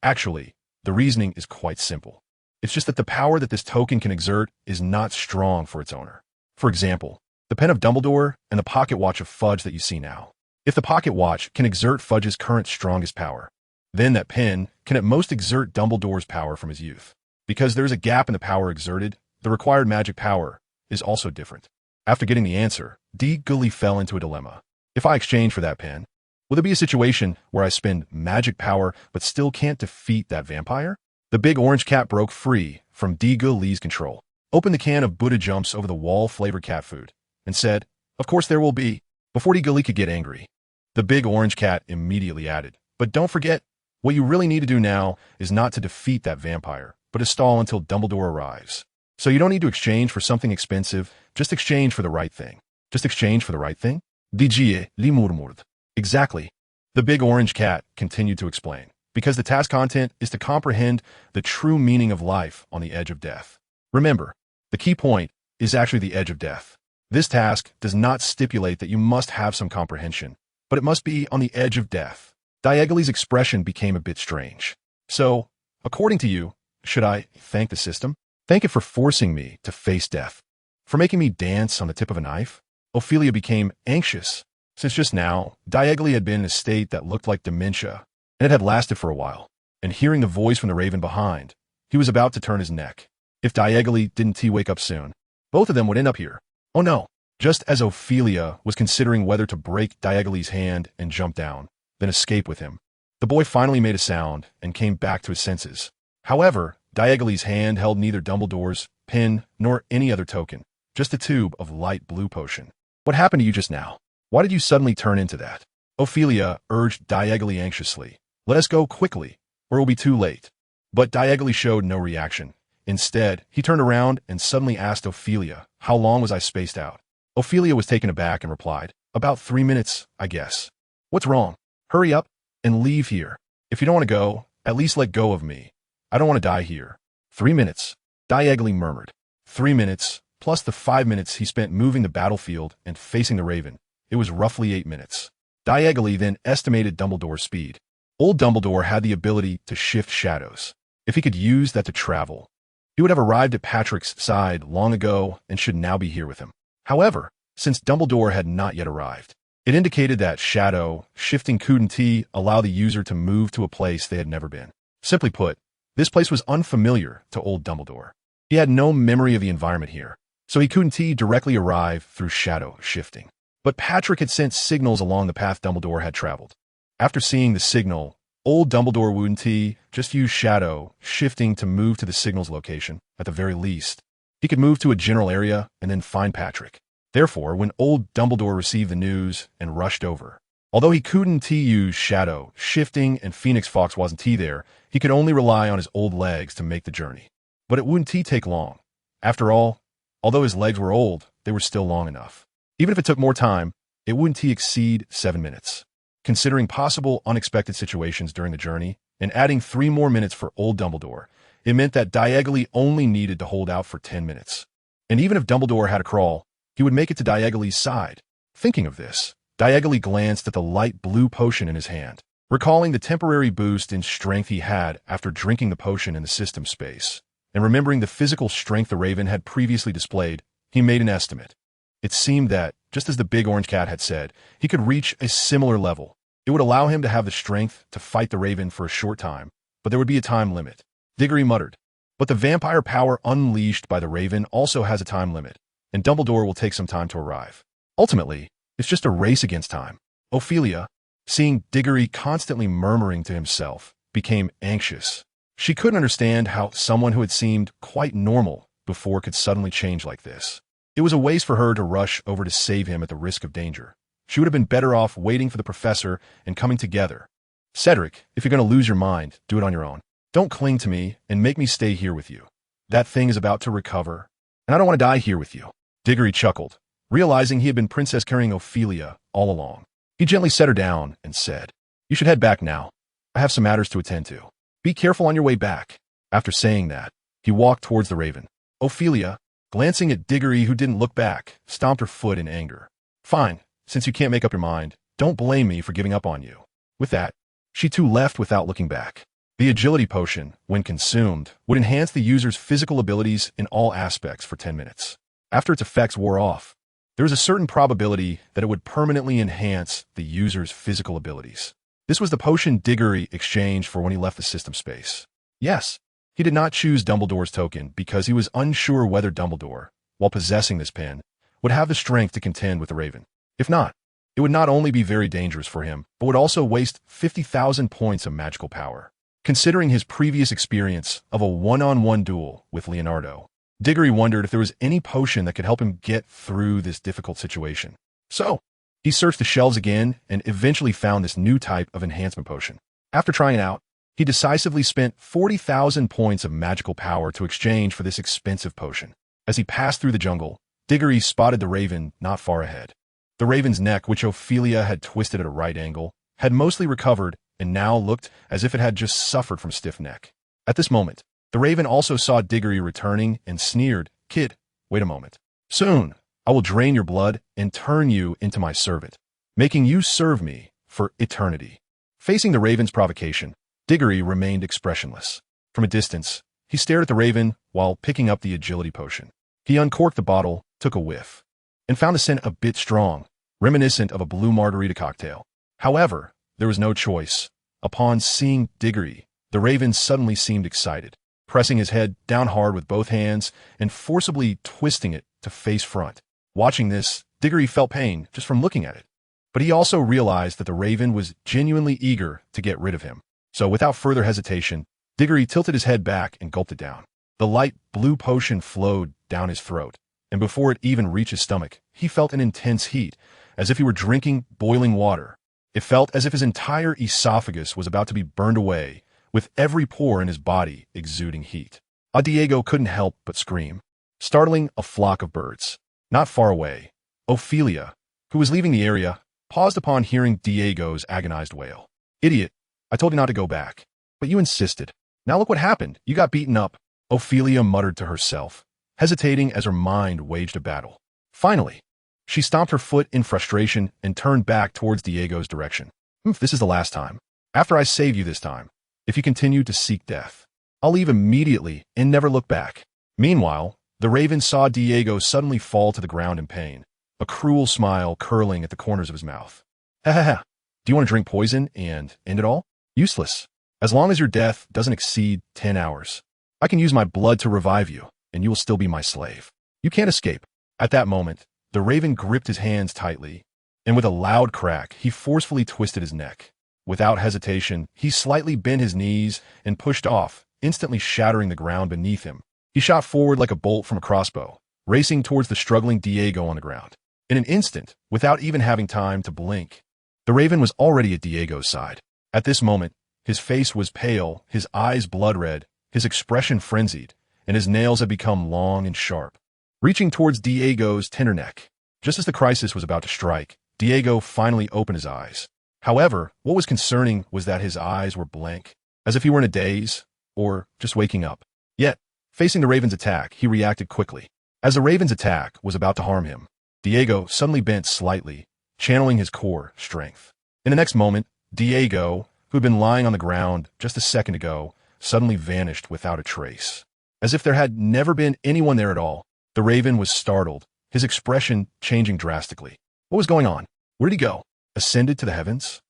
"Actually, the reasoning is quite simple. It's just that the power that this token can exert is not strong for its owner. For example, the pen of Dumbledore and the pocket watch of Fudge that you see now. If the pocket watch can exert Fudge's current strongest power, then that pen can at most exert Dumbledore's power from his youth. Because there is a gap in the power exerted, the required magic power is also different." After getting the answer, Diegoli fell into a dilemma. If I exchange for that pen, will there be a situation where I spend magic power but still can't defeat that vampire? The big orange cat broke free from Diegoli's control, opened the can of Buddha Jumps over the wall-flavored cat food, and said, "Of course there will be," before Diegoli could get angry. The big orange cat immediately added. But don't forget, what you really need to do now is not to defeat that vampire, but to stall until Dumbledore arrives. So you don't need to exchange for something expensive, just exchange for the right thing. Just exchange for the right thing? Digie li murmurd. Exactly. The big orange cat continued to explain, because the task content is to comprehend the true meaning of life on the edge of death. Remember, the key point is actually the edge of death. This task does not stipulate that you must have some comprehension, but it must be on the edge of death. Diagoly's expression became a bit strange. So, according to you, should I thank the system? Thank it for forcing me to face death? For making me dance on the tip of a knife? Ophelia became anxious, since just now, Diagoly had been in a state that looked like dementia, and it had lasted for a while. And hearing the voice from the raven behind, he was about to turn his neck. If Diagoly didn't wake up soon, both of them would end up here. Oh no! Just as Ophelia was considering whether to break Diagoly's hand and jump down, then escape with him, the boy finally made a sound and came back to his senses. However, Diagoly's hand held neither Dumbledore's pin nor any other token, just a tube of light blue potion. What happened to you just now? Why did you suddenly turn into that? Ophelia urged Diagoly anxiously. Let us go quickly, or it will be too late. But Diagoly showed no reaction. Instead, he turned around and suddenly asked Ophelia, how long was I spaced out? Ophelia was taken aback and replied, about 3 minutes, I guess. What's wrong? Hurry up and leave here. If you don't want to go, at least let go of me. I don't want to die here. 3 minutes, Diagoly murmured. 3 minutes, plus the 5 minutes he spent moving the battlefield and facing the raven. It was roughly 8 minutes. Diagoly then estimated Dumbledore's speed. Old Dumbledore had the ability to shift shadows. If he could use that to travel, he would have arrived at Patrick's side long ago and should now be here with him. However, since Dumbledore had not yet arrived, it indicated that shadow shifting couldn't allow the user to move to a place they had never been. Simply put, this place was unfamiliar to old Dumbledore. He had no memory of the environment here, so he couldn't directly arrive through shadow shifting. But Patrick had sent signals along the path Dumbledore had traveled. After seeing the signal, old Dumbledore wouldn't just use shadow shifting to move to the signal's location. At the very least, he could move to a general area and then find Patrick. Therefore, when old Dumbledore received the news and rushed over, although he couldn't use shadow shifting and Phoenix Fox wasn't there, he could only rely on his old legs to make the journey. But it wouldn't take long. After all, although his legs were old, they were still long enough. Even if it took more time, it wouldn't exceed 7 minutes. Considering possible unexpected situations during the journey, and adding 3 more minutes for old Dumbledore, it meant that Diagoly only needed to hold out for 10 minutes. And even if Dumbledore had to crawl, he would make it to Diagoly's side. Thinking of this, Diagoly glanced at the light blue potion in his hand, recalling the temporary boost in strength he had after drinking the potion in the system space, and remembering the physical strength the raven had previously displayed, he made an estimate. It seemed that, just as the big orange cat had said, he could reach a similar level. It would allow him to have the strength to fight the raven for a short time, but there would be a time limit. Diggory muttered, but the vampire power unleashed by the raven also has a time limit, and Dumbledore will take some time to arrive. Ultimately, it's just a race against time. Ophelia, seeing Diggory constantly murmuring to himself, became anxious. She couldn't understand how someone who had seemed quite normal before could suddenly change like this. It was a waste for her to rush over to save him at the risk of danger. She would have been better off waiting for the professor and coming together. Cedric, if you're going to lose your mind, do it on your own. Don't cling to me and make me stay here with you. That thing is about to recover, and I don't want to die here with you. Diggory chuckled, realizing he had been princess carrying Ophelia all along. He gently set her down and said, you should head back now. I have some matters to attend to. Be careful on your way back. After saying that, he walked towards the raven. Ophelia, glancing at Diggory who didn't look back, stomped her foot in anger. Fine, since you can't make up your mind, don't blame me for giving up on you. With that, she too left without looking back. The agility potion, when consumed, would enhance the user's physical abilities in all aspects for 10 minutes. After its effects wore off, there was a certain probability that it would permanently enhance the user's physical abilities. This was the potion Diggory exchanged for when he left the system space. Yes, he did not choose Dumbledore's token because he was unsure whether Dumbledore, while possessing this pen, would have the strength to contend with the raven. If not, it would not only be very dangerous for him, but would also waste 50,000 points of magical power. Considering his previous experience of a one-on-one duel with Leonardo, Diggory wondered if there was any potion that could help him get through this difficult situation. So, He searched the shelves again and eventually found this new type of enhancement potion. After trying it out, he decisively spent 40,000 points of magical power to exchange for this expensive potion. As he passed through the jungle, Diggory spotted the raven not far ahead. The raven's neck, which Ophelia had twisted at a right angle, had mostly recovered and now looked as if it had just suffered from stiff neck. At this moment, the raven also saw Diggory returning and sneered, "Kid, wait a moment. Soon, I will drain your blood and turn you into my servant, making you serve me for eternity." Facing the raven's provocation, Diggory remained expressionless. From a distance, he stared at the raven while picking up the agility potion. He uncorked the bottle, took a whiff, and found the scent a bit strong, reminiscent of a blue margarita cocktail. However, there was no choice. Upon seeing Diggory, the raven suddenly seemed excited, pressing his head down hard with both hands and forcibly twisting it to face front. Watching this, Diggory felt pain just from looking at it. But he also realized that the raven was genuinely eager to get rid of him. So without further hesitation, Diggory tilted his head back and gulped it down. The light blue potion flowed down his throat, and before it even reached his stomach, he felt an intense heat, as if he were drinking boiling water. It felt as if his entire esophagus was about to be burned away, with every pore in his body exuding heat. Diego couldn't help but scream, startling a flock of birds. Not far away, Ophelia, who was leaving the area, paused upon hearing Diego's agonized wail. "Idiot, I told you not to go back, but you insisted. Now look what happened. You got beaten up," Ophelia muttered to herself, hesitating as her mind waged a battle. Finally, she stomped her foot in frustration and turned back towards Diego's direction. "This is the last time. After I save you this time, if you continue to seek death, I'll leave immediately and never look back." Meanwhile, the raven saw Diego suddenly fall to the ground in pain, a cruel smile curling at the corners of his mouth. "Ha ha ha. Do you want to drink poison and end it all? Useless. As long as your death doesn't exceed 10 hours, I can use my blood to revive you, and you will still be my slave. You can't escape." At that moment, the raven gripped his hands tightly, and with a loud crack, he forcefully twisted his neck. Without hesitation, he slightly bent his knees and pushed off, instantly shattering the ground beneath him. He shot forward like a bolt from a crossbow, racing towards the struggling Diego on the ground. In an instant, without even having time to blink, the raven was already at Diego's side. At this moment, his face was pale, his eyes blood-red, his expression frenzied, and his nails had become long and sharp. Reaching towards Diego's tender neck, just as the crisis was about to strike, Diego finally opened his eyes. However, what was concerning was that his eyes were blank, as if he were in a daze, or just waking up. Yet, facing the raven's attack, he reacted quickly. As the raven's attack was about to harm him, Diego suddenly bent slightly, channeling his core strength. In the next moment, Diego, who had been lying on the ground just a second ago, suddenly vanished without a trace. As if there had never been anyone there at all, the raven was startled, his expression changing drastically. What was going on? Where did he go? Ascended to the heavens?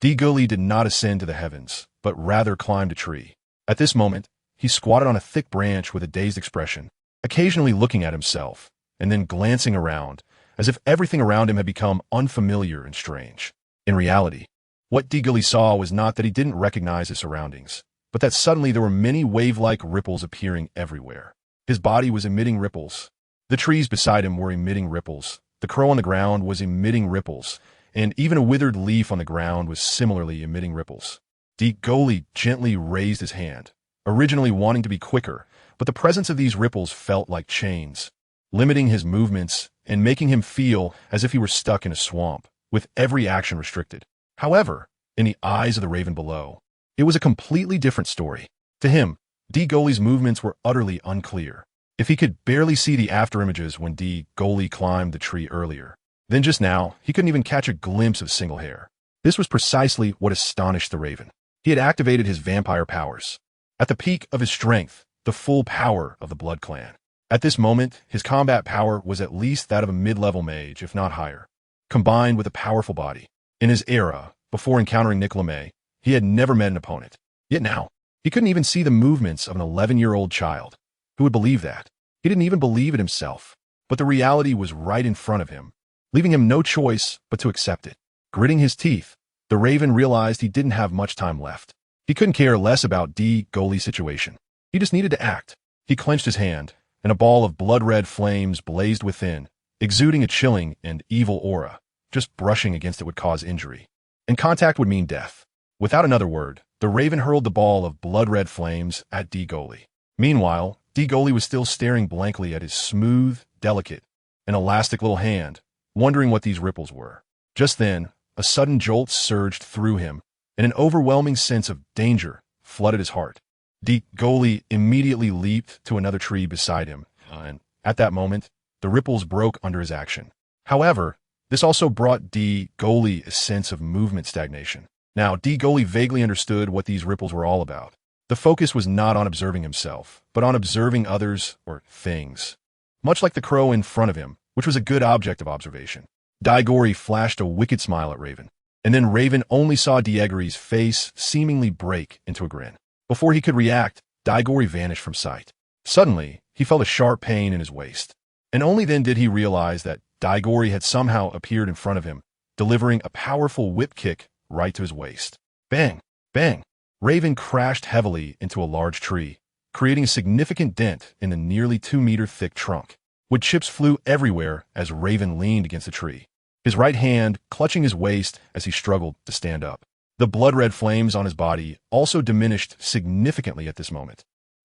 Diggory did not ascend to the heavens, but rather climbed a tree. At this moment, he squatted on a thick branch with a dazed expression, occasionally looking at himself, and then glancing around, as if everything around him had become unfamiliar and strange. In reality, what Diggory saw was not that he didn't recognize his surroundings, but that suddenly there were many wave-like ripples appearing everywhere. His body was emitting ripples. The trees beside him were emitting ripples. The crow on the ground was emitting ripples, and even a withered leaf on the ground was similarly emitting ripples. Diggory gently raised his hand, originally wanting to be quicker, but the presence of these ripples felt like chains, limiting his movements and making him feel as if he were stuck in a swamp, with every action restricted. However, in the eyes of the raven below, it was a completely different story. To him, Diggory's movements were utterly unclear. If he could barely see the afterimages when Diggory climbed the tree earlier, then just now, he couldn't even catch a glimpse of single hair. This was precisely what astonished the raven. He had activated his vampire powers. At the peak of his strength, the full power of the Blood Clan. At this moment, his combat power was at least that of a mid-level mage, if not higher, combined with a powerful body. In his era, before encountering Nicolas, he had never met an opponent. Yet now, he couldn't even see the movements of an 11-year-old child. Who would believe that? He didn't even believe it himself. But the reality was right in front of him, leaving him no choice but to accept it. Gritting his teeth, the raven realized he didn't have much time left. He couldn't care less about Diggory's situation. He just needed to act. He clenched his hand, and a ball of blood-red flames blazed within, exuding a chilling and evil aura. just brushing against it would cause injury. And contact would mean death. Without another word, the raven hurled the ball of blood-red flames at Digoli. Meanwhile, Digoli was still staring blankly at his smooth, delicate, and elastic little hand, wondering what these ripples were. Just then, a sudden jolt surged through him, and an overwhelming sense of danger flooded his heart. Digoli immediately leaped to another tree beside him, and at that moment, the ripples broke under his action. However, this also brought Digoli a sense of movement stagnation. Now, Digoli vaguely understood what these ripples were all about. The focus was not on observing himself, but on observing others or things. Much like the crow in front of him, which was a good object of observation. Digori flashed a wicked smile at Raven, and then Raven only saw Digori's face seemingly break into a grin. Before he could react, Digori vanished from sight. Suddenly, he felt a sharp pain in his waist, and only then did he realize that Digori had somehow appeared in front of him, delivering a powerful whip kick right to his waist. Bang! Bang! Raven crashed heavily into a large tree, creating a significant dent in the nearly 2-meter-thick trunk. Wood chips flew everywhere as Raven leaned against the tree, his right hand clutching his waist as he struggled to stand up. The blood-red flames on his body also diminished significantly at this moment.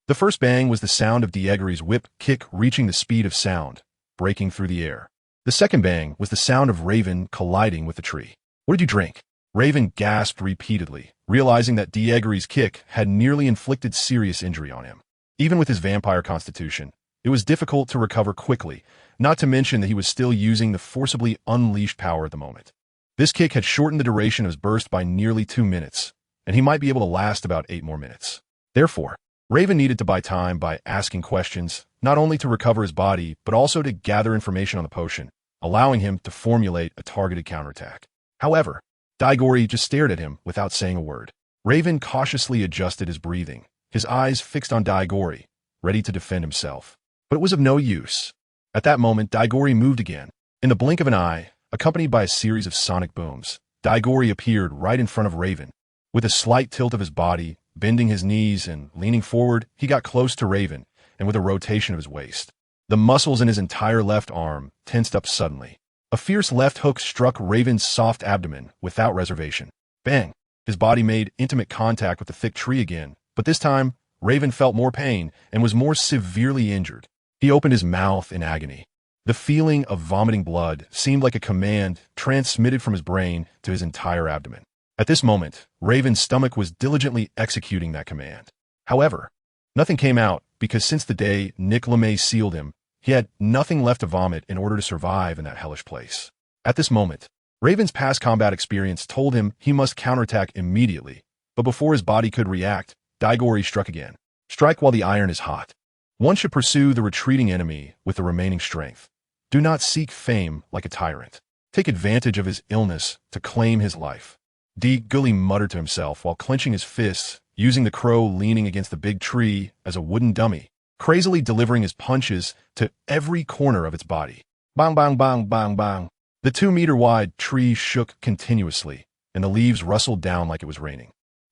The first bang was the sound of Digori's whip kick reaching the speed of sound, breaking through the air. The second bang was the sound of Raven colliding with the tree. "What did you drink?" Raven gasped repeatedly, realizing that Digori's kick had nearly inflicted serious injury on him. Even with his vampire constitution, it was difficult to recover quickly, not to mention that he was still using the forcibly unleashed power at the moment. This kick had shortened the duration of his burst by nearly 2 minutes, and he might be able to last about 8 more minutes. Therefore, Raven needed to buy time by asking questions, not only to recover his body, but also to gather information on the potion, allowing him to formulate a targeted counterattack. However, Digori just stared at him without saying a word. Raven cautiously adjusted his breathing, his eyes fixed on Digori, ready to defend himself. But it was of no use. At that moment, Digori moved again. In the blink of an eye, accompanied by a series of sonic booms, Digori appeared right in front of Raven. With a slight tilt of his body, bending his knees and leaning forward, he got close to Raven, and with a rotation of his waist. The muscles in his entire left arm tensed up suddenly. A fierce left hook struck Raven's soft abdomen without reservation. Bang! His body made intimate contact with the thick tree again, but this time, Raven felt more pain and was more severely injured. He opened his mouth in agony. The feeling of vomiting blood seemed like a command transmitted from his brain to his entire abdomen. At this moment, Raven's stomach was diligently executing that command. However, nothing came out because since the day Nick LeMay sealed him, he had nothing left to vomit in order to survive in that hellish place. At this moment, Raven's past combat experience told him he must counterattack immediately, but before his body could react, Digori struck again. Strike while the iron is hot. One should pursue the retreating enemy with the remaining strength. Do not seek fame like a tyrant. Take advantage of his illness to claim his life. Digoli muttered to himself while clenching his fists, using the crow leaning against the big tree as a wooden dummy, crazily delivering his punches to every corner of its body. Bang, bang, bang, bang, bang. The 2-meter-wide tree shook continuously, and the leaves rustled down like it was raining.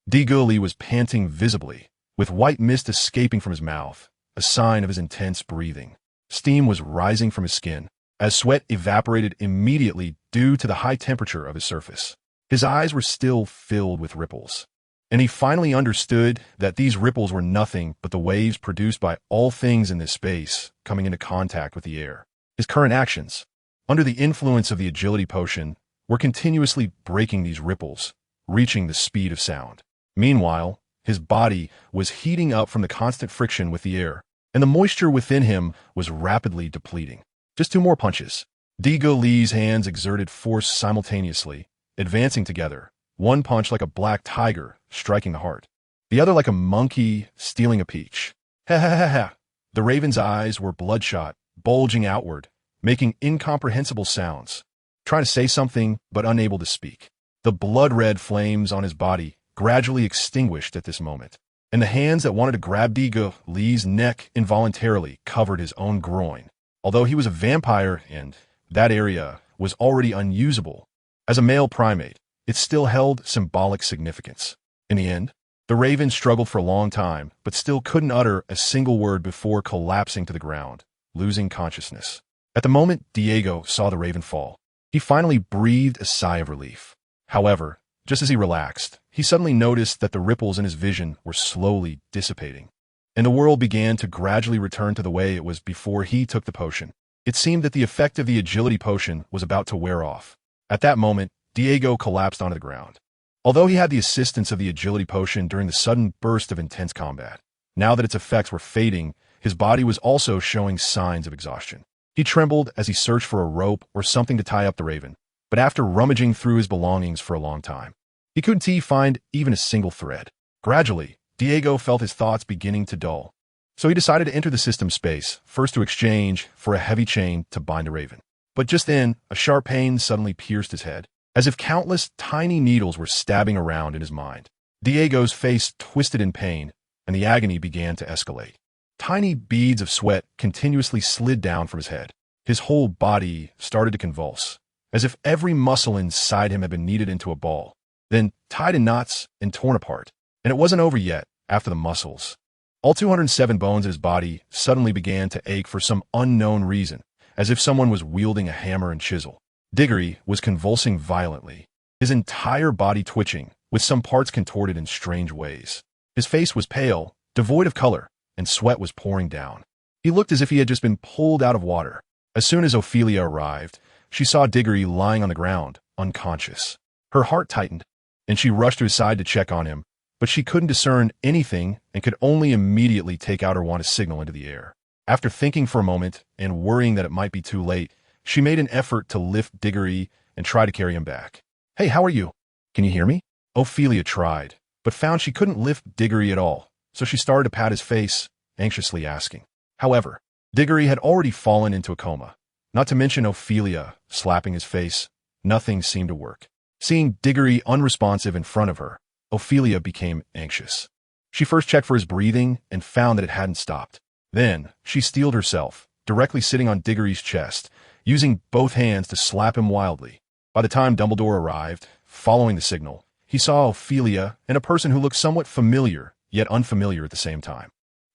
Digoli was panting visibly, with white mist escaping from his mouth, a sign of his intense breathing. Steam was rising from his skin, as sweat evaporated immediately due to the high temperature of his surface. His eyes were still filled with ripples, and he finally understood that these ripples were nothing but the waves produced by all things in this space coming into contact with the air. His current actions, under the influence of the agility potion, were continuously breaking these ripples, reaching the speed of sound. Meanwhile, his body was heating up from the constant friction with the air, and the moisture within him was rapidly depleting. Just 2 more punches. Digoli's hands exerted force simultaneously, advancing together, one punch like a black tiger striking the heart, the other like a monkey stealing a peach. Ha ha ha ha. The raven's eyes were bloodshot, bulging outward, making incomprehensible sounds, trying to say something but unable to speak. The blood-red flames on his body gradually extinguished at this moment, and the hands that wanted to grab Digoli's neck involuntarily covered his own groin. Although he was a vampire and that area was already unusable, as a male primate, it still held symbolic significance. In the end, the raven struggled for a long time, but still couldn't utter a single word before collapsing to the ground, losing consciousness. At the moment Diego saw the raven fall, He finally breathed a sigh of relief. However, just as he relaxed, he suddenly noticed that the ripples in his vision were slowly dissipating, and the world began to gradually return to the way it was before he took the potion. It seemed that the effect of the agility potion was about to wear off. At that moment, Diego collapsed onto the ground. Although he had the assistance of the agility potion during the sudden burst of intense combat, now that its effects were fading, his body was also showing signs of exhaustion. He trembled as he searched for a rope or something to tie up the raven, but after rummaging through his belongings for a long time, he couldn't find even a single thread. Gradually, Diego felt his thoughts beginning to dull, so he decided to enter the system space, first to exchange for a heavy chain to bind the raven. But just then, a sharp pain suddenly pierced his head, as if countless tiny needles were stabbing around in his mind. Diego's face twisted in pain, and the agony began to escalate. Tiny beads of sweat continuously slid down from his head. His whole body started to convulse, as if every muscle inside him had been kneaded into a ball, then tied in knots and torn apart. And it wasn't over yet. After the muscles, all 207 bones in his body suddenly began to ache for some unknown reason, as if someone was wielding a hammer and chisel. Diggory was convulsing violently, his entire body twitching, with some parts contorted in strange ways. His face was pale, devoid of color, and sweat was pouring down. He looked as if he had just been pulled out of water. As soon as Ophelia arrived, she saw Diggory lying on the ground, unconscious. Her heart tightened, and she rushed to his side to check on him, but she couldn't discern anything and could only immediately take out her wand to signal into the air. After thinking for a moment and worrying that it might be too late, she made an effort to lift Diggory and try to carry him back. "Hey, how are you? Can you hear me?" Ophelia tried, but found she couldn't lift Diggory at all, so she started to pat his face, anxiously asking. However, Diggory had already fallen into a coma. Not to mention Ophelia slapping his face, nothing seemed to work. Seeing Diggory unresponsive in front of her, Ophelia became anxious. She first checked for his breathing and found that it hadn't stopped. Then, she steeled herself, directly sitting on Diggory's chest, using both hands to slap him wildly. By the time Dumbledore arrived, following the signal, he saw Ophelia and a person who looked somewhat familiar, yet unfamiliar at the same time.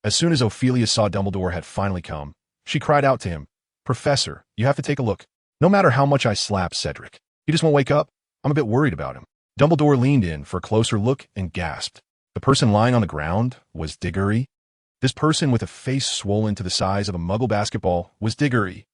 As soon as Ophelia saw Dumbledore had finally come, she cried out to him, "Professor, you have to take a look. No matter how much I slap Cedric, he just won't wake up. I'm a bit worried about him." Dumbledore leaned in for a closer look and gasped. The person lying on the ground was Diggory. This person with a face swollen to the size of a Muggle basketball was Diggory.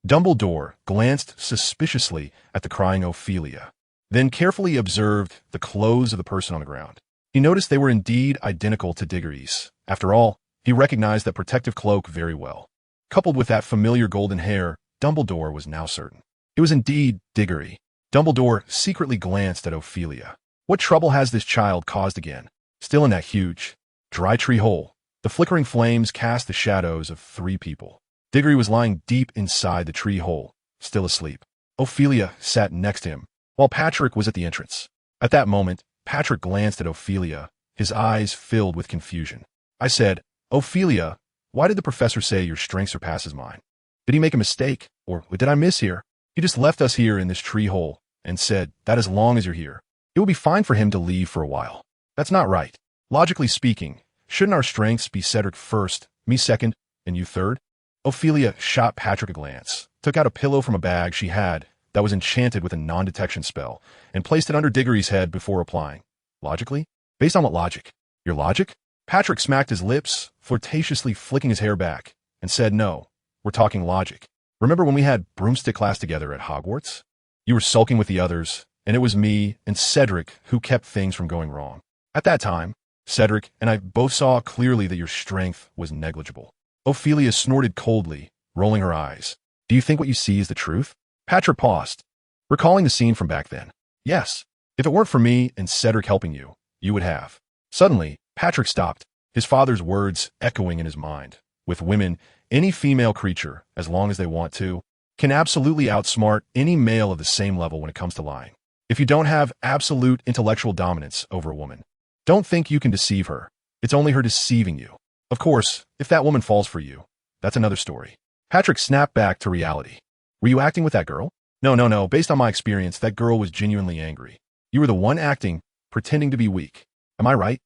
Dumbledore glanced suspiciously at the crying Ophelia, then carefully observed the clothes of the person on the ground. He noticed they were indeed identical to Diggory's. After all, he recognized that protective cloak very well. Coupled with that familiar golden hair, Dumbledore was now certain it was indeed Diggory. Dumbledore secretly glanced at Ophelia. What trouble has this child caused again? Still in that huge, dry tree hole, the flickering flames cast the shadows of 3 people. Diggory was lying deep inside the tree hole, still asleep. Ophelia sat next to him, while Patrick was at the entrance. At that moment, Patrick glanced at Ophelia, his eyes filled with confusion. I said, "Ophelia, why did the professor say your strength surpasses mine? Did he make a mistake, or what did I miss here? He just left us here in this tree hole and said that as long as you're here, it will be fine for him to leave for a while. That's not right. Logically speaking, shouldn't our strengths be Cedric first, me second, and you third?" Ophelia shot Patrick a glance, took out a pillow from a bag she had that was enchanted with a non-detection spell, and placed it under Diggory's head before replying. "Logically? Based on what logic? Your logic?" Patrick smacked his lips, flirtatiously flicking his hair back, and said, "No, we're talking logic. Remember when we had broomstick class together at Hogwarts? You were sulking with the others, and it was me and Cedric who kept things from going wrong. At that time, Cedric and I both saw clearly that your strength was negligible." Ophelia snorted coldly, rolling her eyes. "Do you think what you see is the truth?" Patrick paused, recalling the scene from back then. "Yes. If it weren't for me and Cedric helping you, you would have." Suddenly, Patrick stopped, his father's words echoing in his mind. With women, any female creature, as long as they want to, can absolutely outsmart any male of the same level when it comes to lying. If you don't have absolute intellectual dominance over a woman, don't think you can deceive her. It's only her deceiving you. Of course, if that woman falls for you, that's another story. Patrick snapped back to reality. "Were you acting with that girl?" No. Based on my experience, that girl was genuinely angry. You were the one acting, pretending to be weak. Am I right?"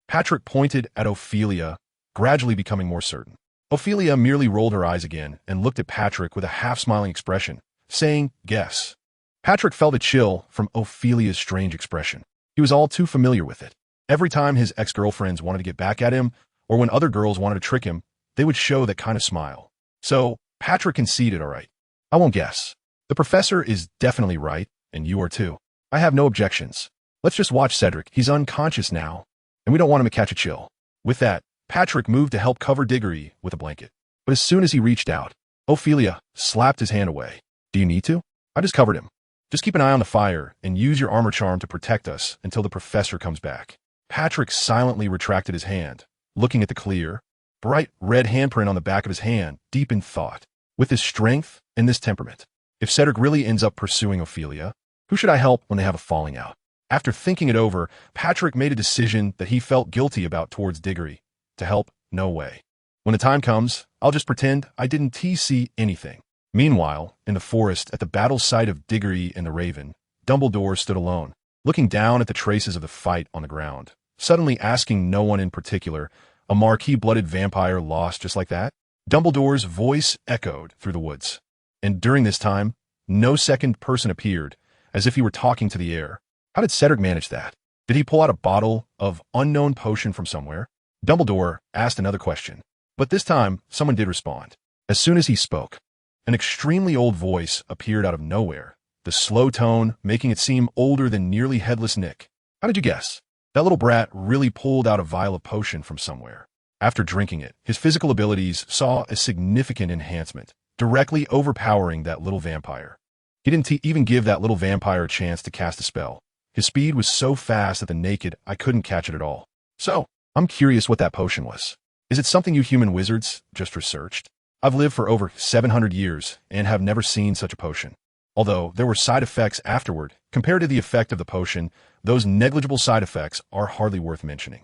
Patrick pointed at Ophelia, gradually becoming more certain. Ophelia merely rolled her eyes again and looked at Patrick with a half-smiling expression, saying, "Guess." Patrick felt a chill from Ophelia's strange expression. He was all too familiar with it. Every time his ex-girlfriends wanted to get back at him, or when other girls wanted to trick him, they would show that kind of smile. So, Patrick conceded, all right. I won't guess. The professor is definitely right, and you are too. I have no objections. Let's just watch Cedric. He's unconscious now, and we don't want him to catch a chill. With that, Patrick moved to help cover Diggory with a blanket. But as soon as he reached out, Ophelia slapped his hand away. Do you need to? I just covered him. Just keep an eye on the fire and use your armor charm to protect us until the professor comes back. Patrick silently retracted his hand, looking at the clear, bright red handprint on the back of his hand, deep in thought. With his strength and this temperament, if Cedric really ends up pursuing Ophelia, who should I help when they have a falling out? After thinking it over, Patrick made a decision that he felt guilty about towards Diggory. To help, no way. When the time comes, I'll just pretend I didn't TC anything. Meanwhile, in the forest at the battle site of Diggory and the Raven, Dumbledore stood alone, looking down at the traces of the fight on the ground, suddenly asking no one in particular, a marquis-blooded vampire lost just like that? Dumbledore's voice echoed through the woods. And during this time, no second person appeared, as if he were talking to the air. How did Cedric manage that? Did he pull out a bottle of unknown potion from somewhere? Dumbledore asked another question, but this time someone did respond. As soon as he spoke, an extremely old voice appeared out of nowhere, the slow tone making it seem older than nearly headless Nick. How did you guess? That little brat really pulled out a vial of potion from somewhere. After drinking it, his physical abilities saw a significant enhancement, directly overpowering that little vampire. He didn't even give that little vampire a chance to cast a spell. His speed was so fast that the naked I couldn't catch it at all. So, I'm curious what that potion was. Is it something you human wizards just researched? I've lived for over 700 years and have never seen such a potion. Although there were side effects afterward, compared to the effect of the potion, those negligible side effects are hardly worth mentioning.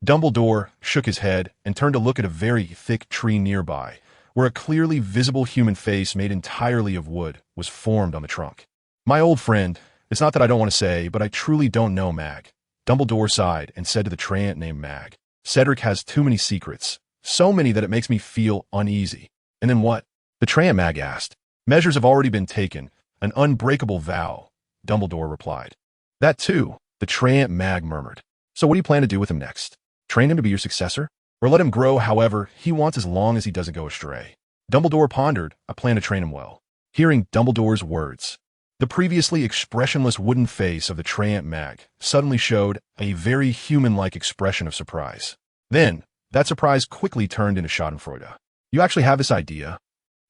Dumbledore shook his head and turned to look at a very thick tree nearby, where a clearly visible human face made entirely of wood was formed on the trunk. My old friend, it's not that I don't want to say, but I truly don't know Mag. Dumbledore sighed and said to the treant named Mag, Cedric has too many secrets, so many that it makes me feel uneasy. And then what? The treant Mag asked. Measures have already been taken, an unbreakable vow, Dumbledore replied. That too, the treant Mag murmured. So what do you plan to do with him next? Train him to be your successor? Or let him grow however he wants as long as he doesn't go astray? Dumbledore pondered, I plan to train him well. Hearing Dumbledore's words, the previously expressionless wooden face of the treant Mag suddenly showed a very human-like expression of surprise. Then, that surprise quickly turned into schadenfreude. You actually have this idea?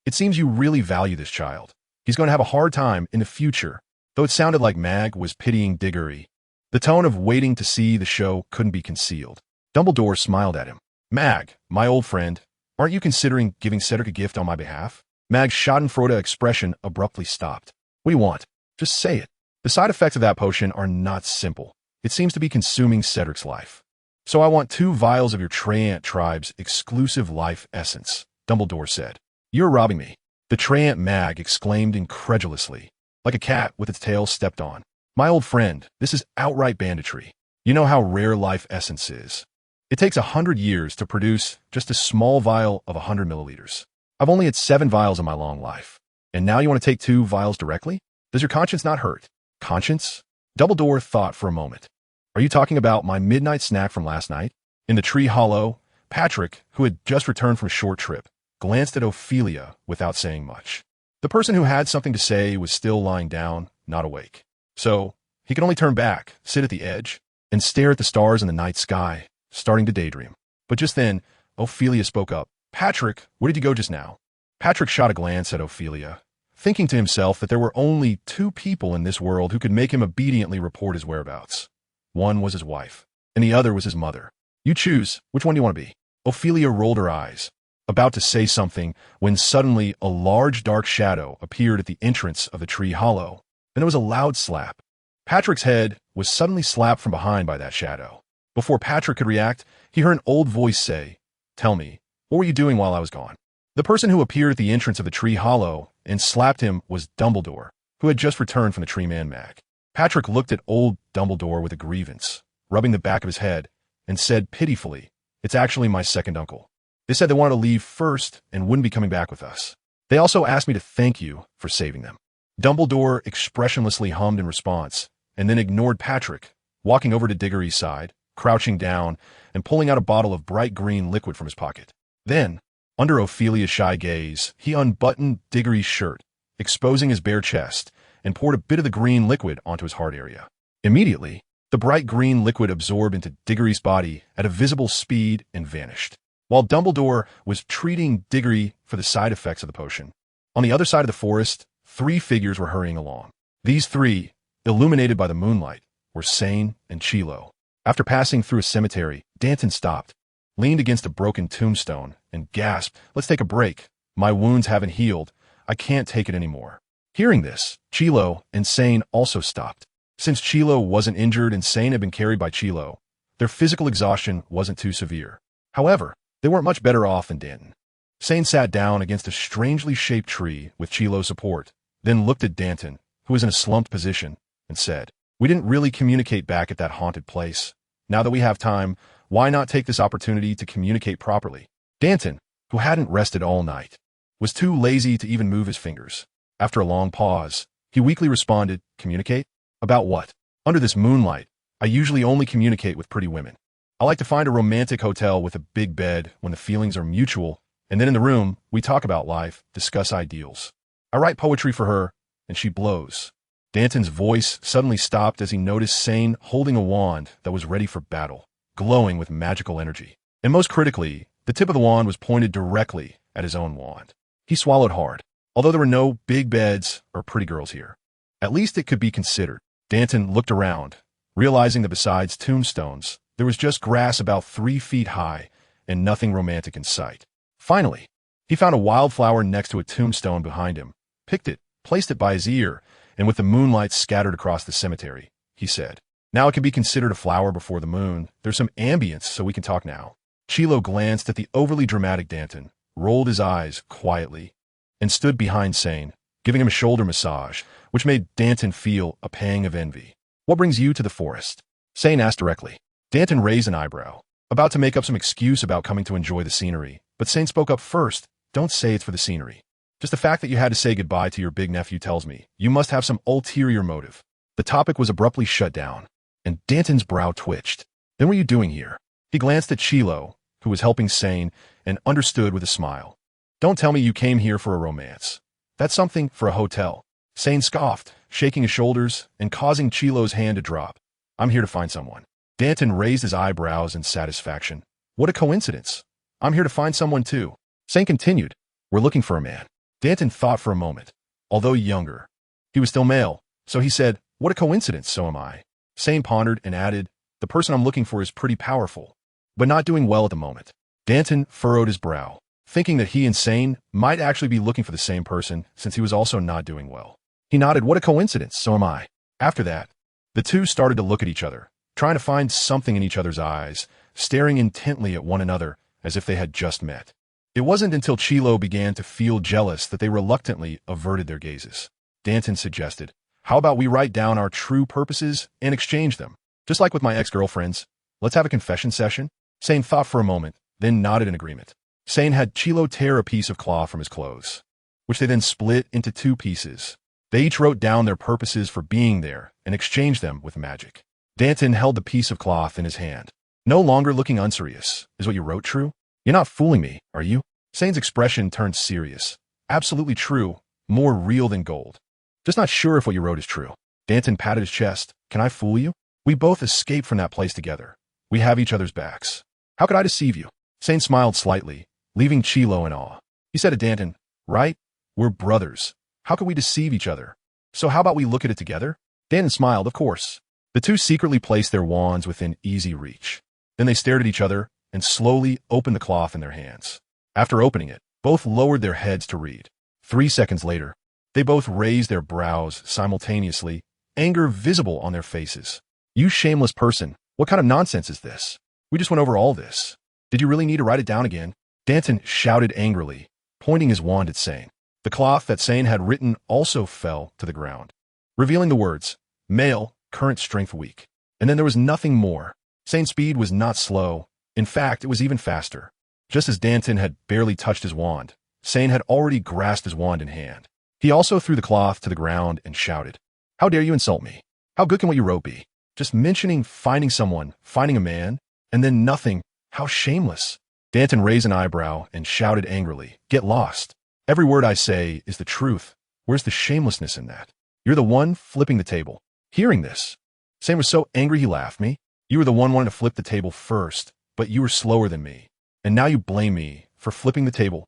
It seems you really value this child. He's going to have a hard time in the future, though it sounded like Mag was pitying Diggory. The tone of waiting to see the show couldn't be concealed. Dumbledore smiled at him. Mag, my old friend, aren't you considering giving Cedric a gift on my behalf? Mag's schadenfreude expression abruptly stopped. What do you want? Just say it. The side effects of that potion are not simple. It seems to be consuming Cedric's life. So I want 2 vials of your treant tribe's exclusive life essence, Dumbledore said. You're robbing me. The treant Mag exclaimed incredulously, like a cat with its tail stepped on. My old friend, this is outright banditry. You know how rare life essence is. It takes 100 years to produce just a small vial of 100 milliliters. I've only had 7 vials in my long life. And now you want to take 2 vials directly? Does your conscience not hurt? Conscience? Dumbledore thought for a moment. Are you talking about my midnight snack from last night? In the tree hollow, Patrick, who had just returned from a short trip, glanced at Ophelia without saying much. The person who had something to say was still lying down, not awake. So, he could only turn back, sit at the edge, and stare at the stars in the night sky, starting to daydream. But just then, Ophelia spoke up. Patrick, where did you go just now? Patrick shot a glance at Ophelia, thinking to himself that there were only 2 people in this world who could make him obediently report his whereabouts. One was his wife, and the other was his mother. You choose. Which one do you want to be? Ophelia rolled her eyes, about to say something, when suddenly a large dark shadow appeared at the entrance of the tree hollow. Then there was a loud slap. Patrick's head was suddenly slapped from behind by that shadow. Before Patrick could react, he heard an old voice say, Tell me, what were you doing while I was gone? The person who appeared at the entrance of the tree hollow and slapped him was Dumbledore, who had just returned from the tree man Mag. Patrick looked at old Dumbledore with a grievance, rubbing the back of his head, and said pitifully, It's actually my second uncle. They said they wanted to leave first and wouldn't be coming back with us. They also asked me to thank you for saving them. Dumbledore expressionlessly hummed in response, and then ignored Patrick, walking over to Diggory's side, crouching down, and pulling out a bottle of bright green liquid from his pocket. Then, under Ophelia's shy gaze, he unbuttoned Diggory's shirt, exposing his bare chest, and poured a bit of the green liquid onto his heart area. Immediately, the bright green liquid absorbed into Diggory's body at a visible speed and vanished. While Dumbledore was treating Diggory for the side effects of the potion, on the other side of the forest, 3 figures were hurrying along. These 3, illuminated by the moonlight, were Sane and Chilo. After passing through a cemetery, Danton stopped, leaned against a broken tombstone, and gasped, "Let's take a break. My wounds haven't healed. I can't take it anymore." Hearing this, Chilo and Sane also stopped. Since Chilo wasn't injured and Sane had been carried by Chilo, their physical exhaustion wasn't too severe. However, they weren't much better off than Danton. Sane sat down against a strangely shaped tree with Chilo's support, then looked at Danton, who was in a slumped position, and said, "We didn't really communicate back at that haunted place. Now that we have time, why not take this opportunity to communicate properly?" Danton, who hadn't rested all night, was too lazy to even move his fingers. After a long pause, he weakly responded, "Communicate? About what? Under this moonlight, I usually only communicate with pretty women. I like to find a romantic hotel with a big bed when the feelings are mutual, and then in the room, we talk about life, discuss ideals. I write poetry for her, and she blows." Danton's voice suddenly stopped as he noticed Sane holding a wand that was ready for battle, glowing with magical energy. And most critically, the tip of the wand was pointed directly at his own wand. He swallowed hard. Although there were no big beds or pretty girls here, at least it could be considered. Danton looked around, realizing that besides tombstones, there was just grass about 3 feet high and nothing romantic in sight. Finally, he found a wildflower next to a tombstone behind him, picked it, placed it by his ear, and with the moonlight scattered across the cemetery, he said, "Now it can be considered a flower before the moon. There's some ambience, so we can talk now." Chilo glanced at the overly dramatic Danton, rolled his eyes quietly, and stood behind Sane, giving him a shoulder massage, which made Danton feel a pang of envy. "What brings you to the forest?" Sane asked directly. Danton raised an eyebrow, about to make up some excuse about coming to enjoy the scenery, but Sane spoke up first. "Don't say it's for the scenery. Just the fact that you had to say goodbye to your big nephew tells me you must have some ulterior motive." The topic was abruptly shut down, and Danton's brow twitched. "Then what are you doing here?" He glanced at Chilo, who was helping Sane, and understood with a smile. "Don't tell me you came here for a romance. That's something for a hotel." Sane scoffed, shaking his shoulders and causing Chilo's hand to drop. "I'm here to find someone." Danton raised his eyebrows in satisfaction. "What a coincidence. I'm here to find someone too." Sane continued, "We're looking for a man." Danton thought for a moment. Although younger, he was still male, so he said, "What a coincidence, so am I." Sane pondered and added, "The person I'm looking for is pretty powerful, but not doing well at the moment." Danton furrowed his brow, thinking that he and Sane might actually be looking for the same person since he was also not doing well. He nodded, "What a coincidence, so am I." After that, the two started to look at each other, trying to find something in each other's eyes, staring intently at one another as if they had just met. It wasn't until Chilo began to feel jealous that they reluctantly averted their gazes. Danton suggested, "How about we write down our true purposes and exchange them? Just like with my ex-girlfriends. Let's have a confession session?" Sane thought for a moment, then nodded in agreement. Sane had Chilo tear a piece of cloth from his clothes, which they then split into 2 pieces. They each wrote down their purposes for being there and exchanged them with magic. Danton held the piece of cloth in his hand. "No longer looking unserious. Is what you wrote true? You're not fooling me, are you?" Sane's expression turned serious. "Absolutely true. More real than gold. Just not sure if what you wrote is true." Danton patted his chest. "Can I fool you? We both escaped from that place together. We have each other's backs. How could I deceive you?" Sane smiled slightly, leaving Chilo in awe. He said to Danton, "Right? We're brothers. How could we deceive each other? So how about we look at it together?" Danton smiled, "Of course." The two secretly placed their wands within easy reach. Then they stared at each other and slowly opened the cloth in their hands. After opening it, both lowered their heads to read. 3 seconds later, they both raised their brows simultaneously, anger visible on their faces. "You shameless person, what kind of nonsense is this? We just went over all this. Did you really need to write it down again?" Danton shouted angrily, pointing his wand at Sane. The cloth that Sane had written also fell to the ground, revealing the words, "Male, current strength weak." And then there was nothing more. Sane's speed was not slow. In fact, it was even faster. Just as Danton had barely touched his wand, Sane had already grasped his wand in hand. He also threw the cloth to the ground and shouted, "How dare you insult me? How good can what you wrote be? Just mentioning finding someone, finding a man, and then nothing. How shameless." Danton raised an eyebrow and shouted angrily, "Get lost. Every word I say is the truth. Where's the shamelessness in that? You're the one flipping the table." Hearing this, Sam was so angry he laughed. "Me? You were the one wanting to flip the table first, but you were slower than me. And now you blame me for flipping the table.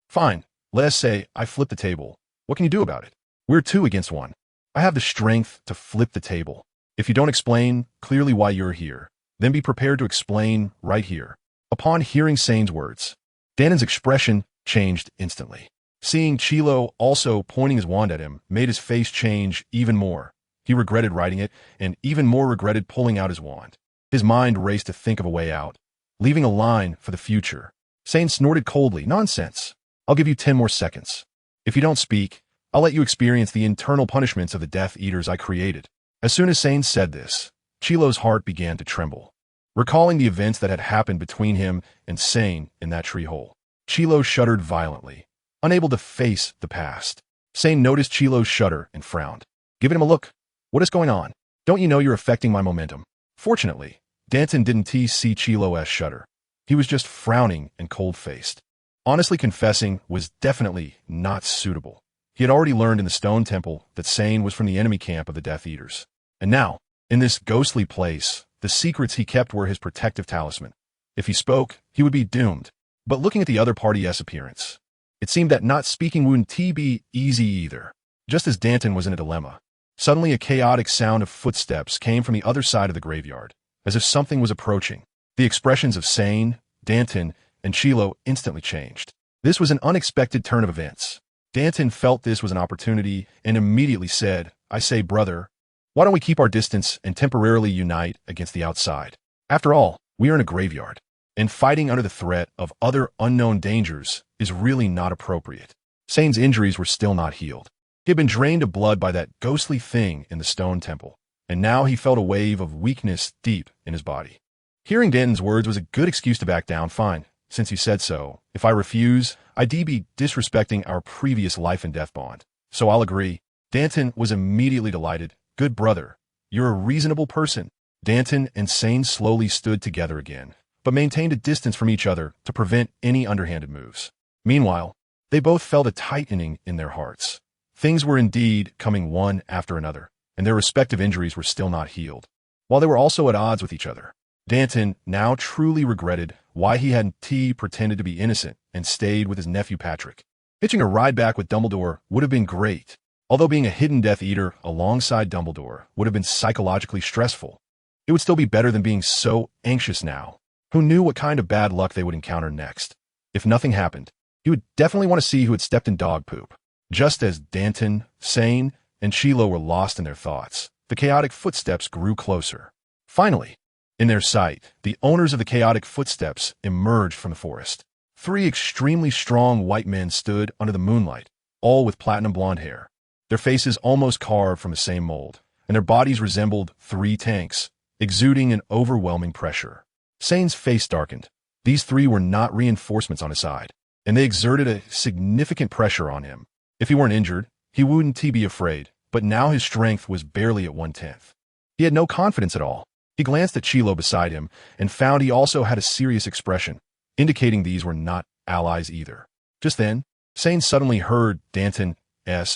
Fine, let us say I flipped the table. What can you do about it? We're 2 against 1. I have the strength to flip the table. If you don't explain clearly why you're here, then be prepared to explain right here." Upon hearing Sane's words, Danton's expression changed instantly. Seeing Chilo also pointing his wand at him made his face change even more. He regretted writing it, and even more regretted pulling out his wand. His mind raced to think of a way out, leaving a line for the future. Sane snorted coldly, "Nonsense. I'll give you 10 more seconds. If you don't speak, I'll let you experience the internal punishments of the Death Eaters I created." As soon as Sane said this, Chilo's heart began to tremble. Recalling the events that had happened between him and Sane in that tree hole, Chilo shuddered violently, unable to face the past. Sane noticed Chilo's shudder and frowned. "Give him a look. What is going on? Don't you know you're affecting my momentum?" Fortunately, Danton didn't see Chilo's shudder. He was just frowning and cold-faced. Honestly confessing was definitely not suitable. He had already learned in the Stone Temple that Sane was from the enemy camp of the Death Eaters. And now, in this ghostly place, the secrets he kept were his protective talisman. If he spoke, he would be doomed. But looking at the other party's appearance, it seemed that not speaking wouldn't be easy either. Just as Danton was in a dilemma, suddenly a chaotic sound of footsteps came from the other side of the graveyard, as if something was approaching. The expressions of Sane, Danton, and Chilo instantly changed. This was an unexpected turn of events. Danton felt this was an opportunity and immediately said, "I say, brother, why don't we keep our distance and temporarily unite against the outside? After all, we are in a graveyard, and fighting under the threat of other unknown dangers is really not appropriate." Sane's injuries were still not healed. He had been drained of blood by that ghostly thing in the Stone Temple, and now he felt a wave of weakness deep in his body. Hearing Danton's words was a good excuse to back down. "Fine, since you said so. If I refuse, I'd be disrespecting our previous life and death bond. So I'll agree." Danton was immediately delighted. "Good brother, you're a reasonable person." Danton and Sane slowly stood together again, but maintained a distance from each other to prevent any underhanded moves. Meanwhile, they both felt a tightening in their hearts. Things were indeed coming one after another, and their respective injuries were still not healed, while they were also at odds with each other. Danton now truly regretted why he hadn't pretended to be innocent and stayed with his nephew Patrick. Hitching a ride back with Dumbledore would have been great, although being a hidden Death Eater alongside Dumbledore would have been psychologically stressful. It would still be better than being so anxious now. Who knew what kind of bad luck they would encounter next? If nothing happened, he would definitely want to see who had stepped in dog poop. Just as Danton, Sane, and Chilo were lost in their thoughts, the chaotic footsteps grew closer. Finally, in their sight, the owners of the chaotic footsteps emerged from the forest. 3 extremely strong white men stood under the moonlight, all with platinum blonde hair. Their faces almost carved from the same mold, and their bodies resembled 3 tanks, exuding an overwhelming pressure. Sane's face darkened. These 3 were not reinforcements on his side, and they exerted a significant pressure on him. If he weren't injured, he wouldn't be afraid, but now his strength was barely at 1/10. He had no confidence at all. He glanced at Chilo beside him and found he also had a serious expression, indicating these were not allies either. Just then, Sane suddenly heard Danton's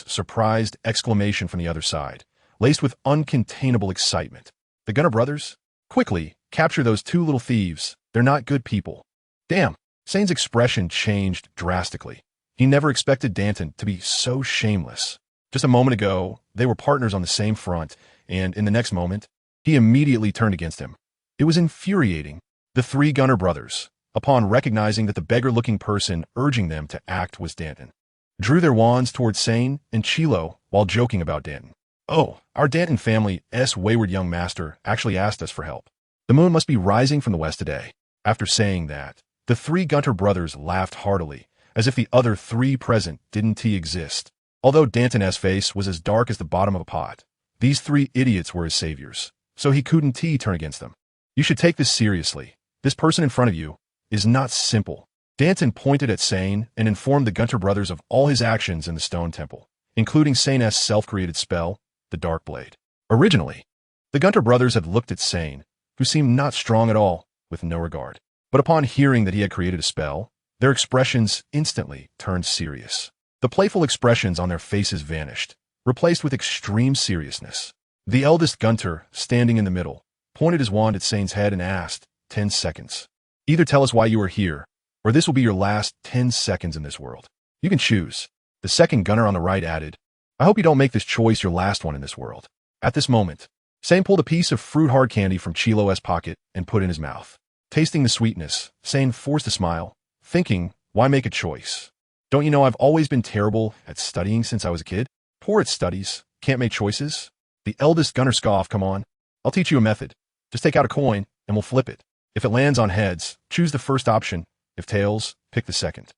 surprised exclamation from the other side, laced with uncontainable excitement. "The Gunner brothers? Quickly, capture those 2 little thieves. They're not good people." Damn! Sane's expression changed drastically. He never expected Danton to be so shameless. Just a moment ago, they were partners on the same front, and in the next moment, he immediately turned against him. It was infuriating. The 3 Gunner brothers, upon recognizing that the beggar-looking person urging them to act was Danton, drew their wands towards Sane and Chilo while joking about Danton. "Oh, our Danton family's wayward young master actually asked us for help. The moon must be rising from the west today." After saying that, the 3 Gunter brothers laughed heartily, as if the other 3 present didn't exist. Although Danton's face was as dark as the bottom of a pot, these 3 idiots were his saviors, so he couldn't turn against them. "You should take this seriously. This person in front of you is not simple." Danton pointed at Sane and informed the Gunter brothers of all his actions in the Stone Temple, including Sane's self-created spell, the Dark Blade. Originally, the Gunter brothers had looked at Sane, who seemed not strong at all, with no regard. But upon hearing that he had created a spell, their expressions instantly turned serious. The playful expressions on their faces vanished, replaced with extreme seriousness. The eldest Gunter, standing in the middle, pointed his wand at Sane's head and asked, 10 seconds. Either tell us why you are here, or this will be your last 10 seconds in this world. You can choose. The second Gunner on the right added, I hope you don't make this choice your last one in this world. At this moment, Sane pulled a piece of fruit hard candy from Chilo's pocket and put it in his mouth. Tasting the sweetness, Sane forced a smile, thinking, why make a choice? Don't you know I've always been terrible at studying since I was a kid? Poor at studies, can't make choices? The eldest Gunner scoffed, come on. I'll teach you a method. Just take out a coin, and we'll flip it. If it lands on heads, choose the first option. If tails, pick the second.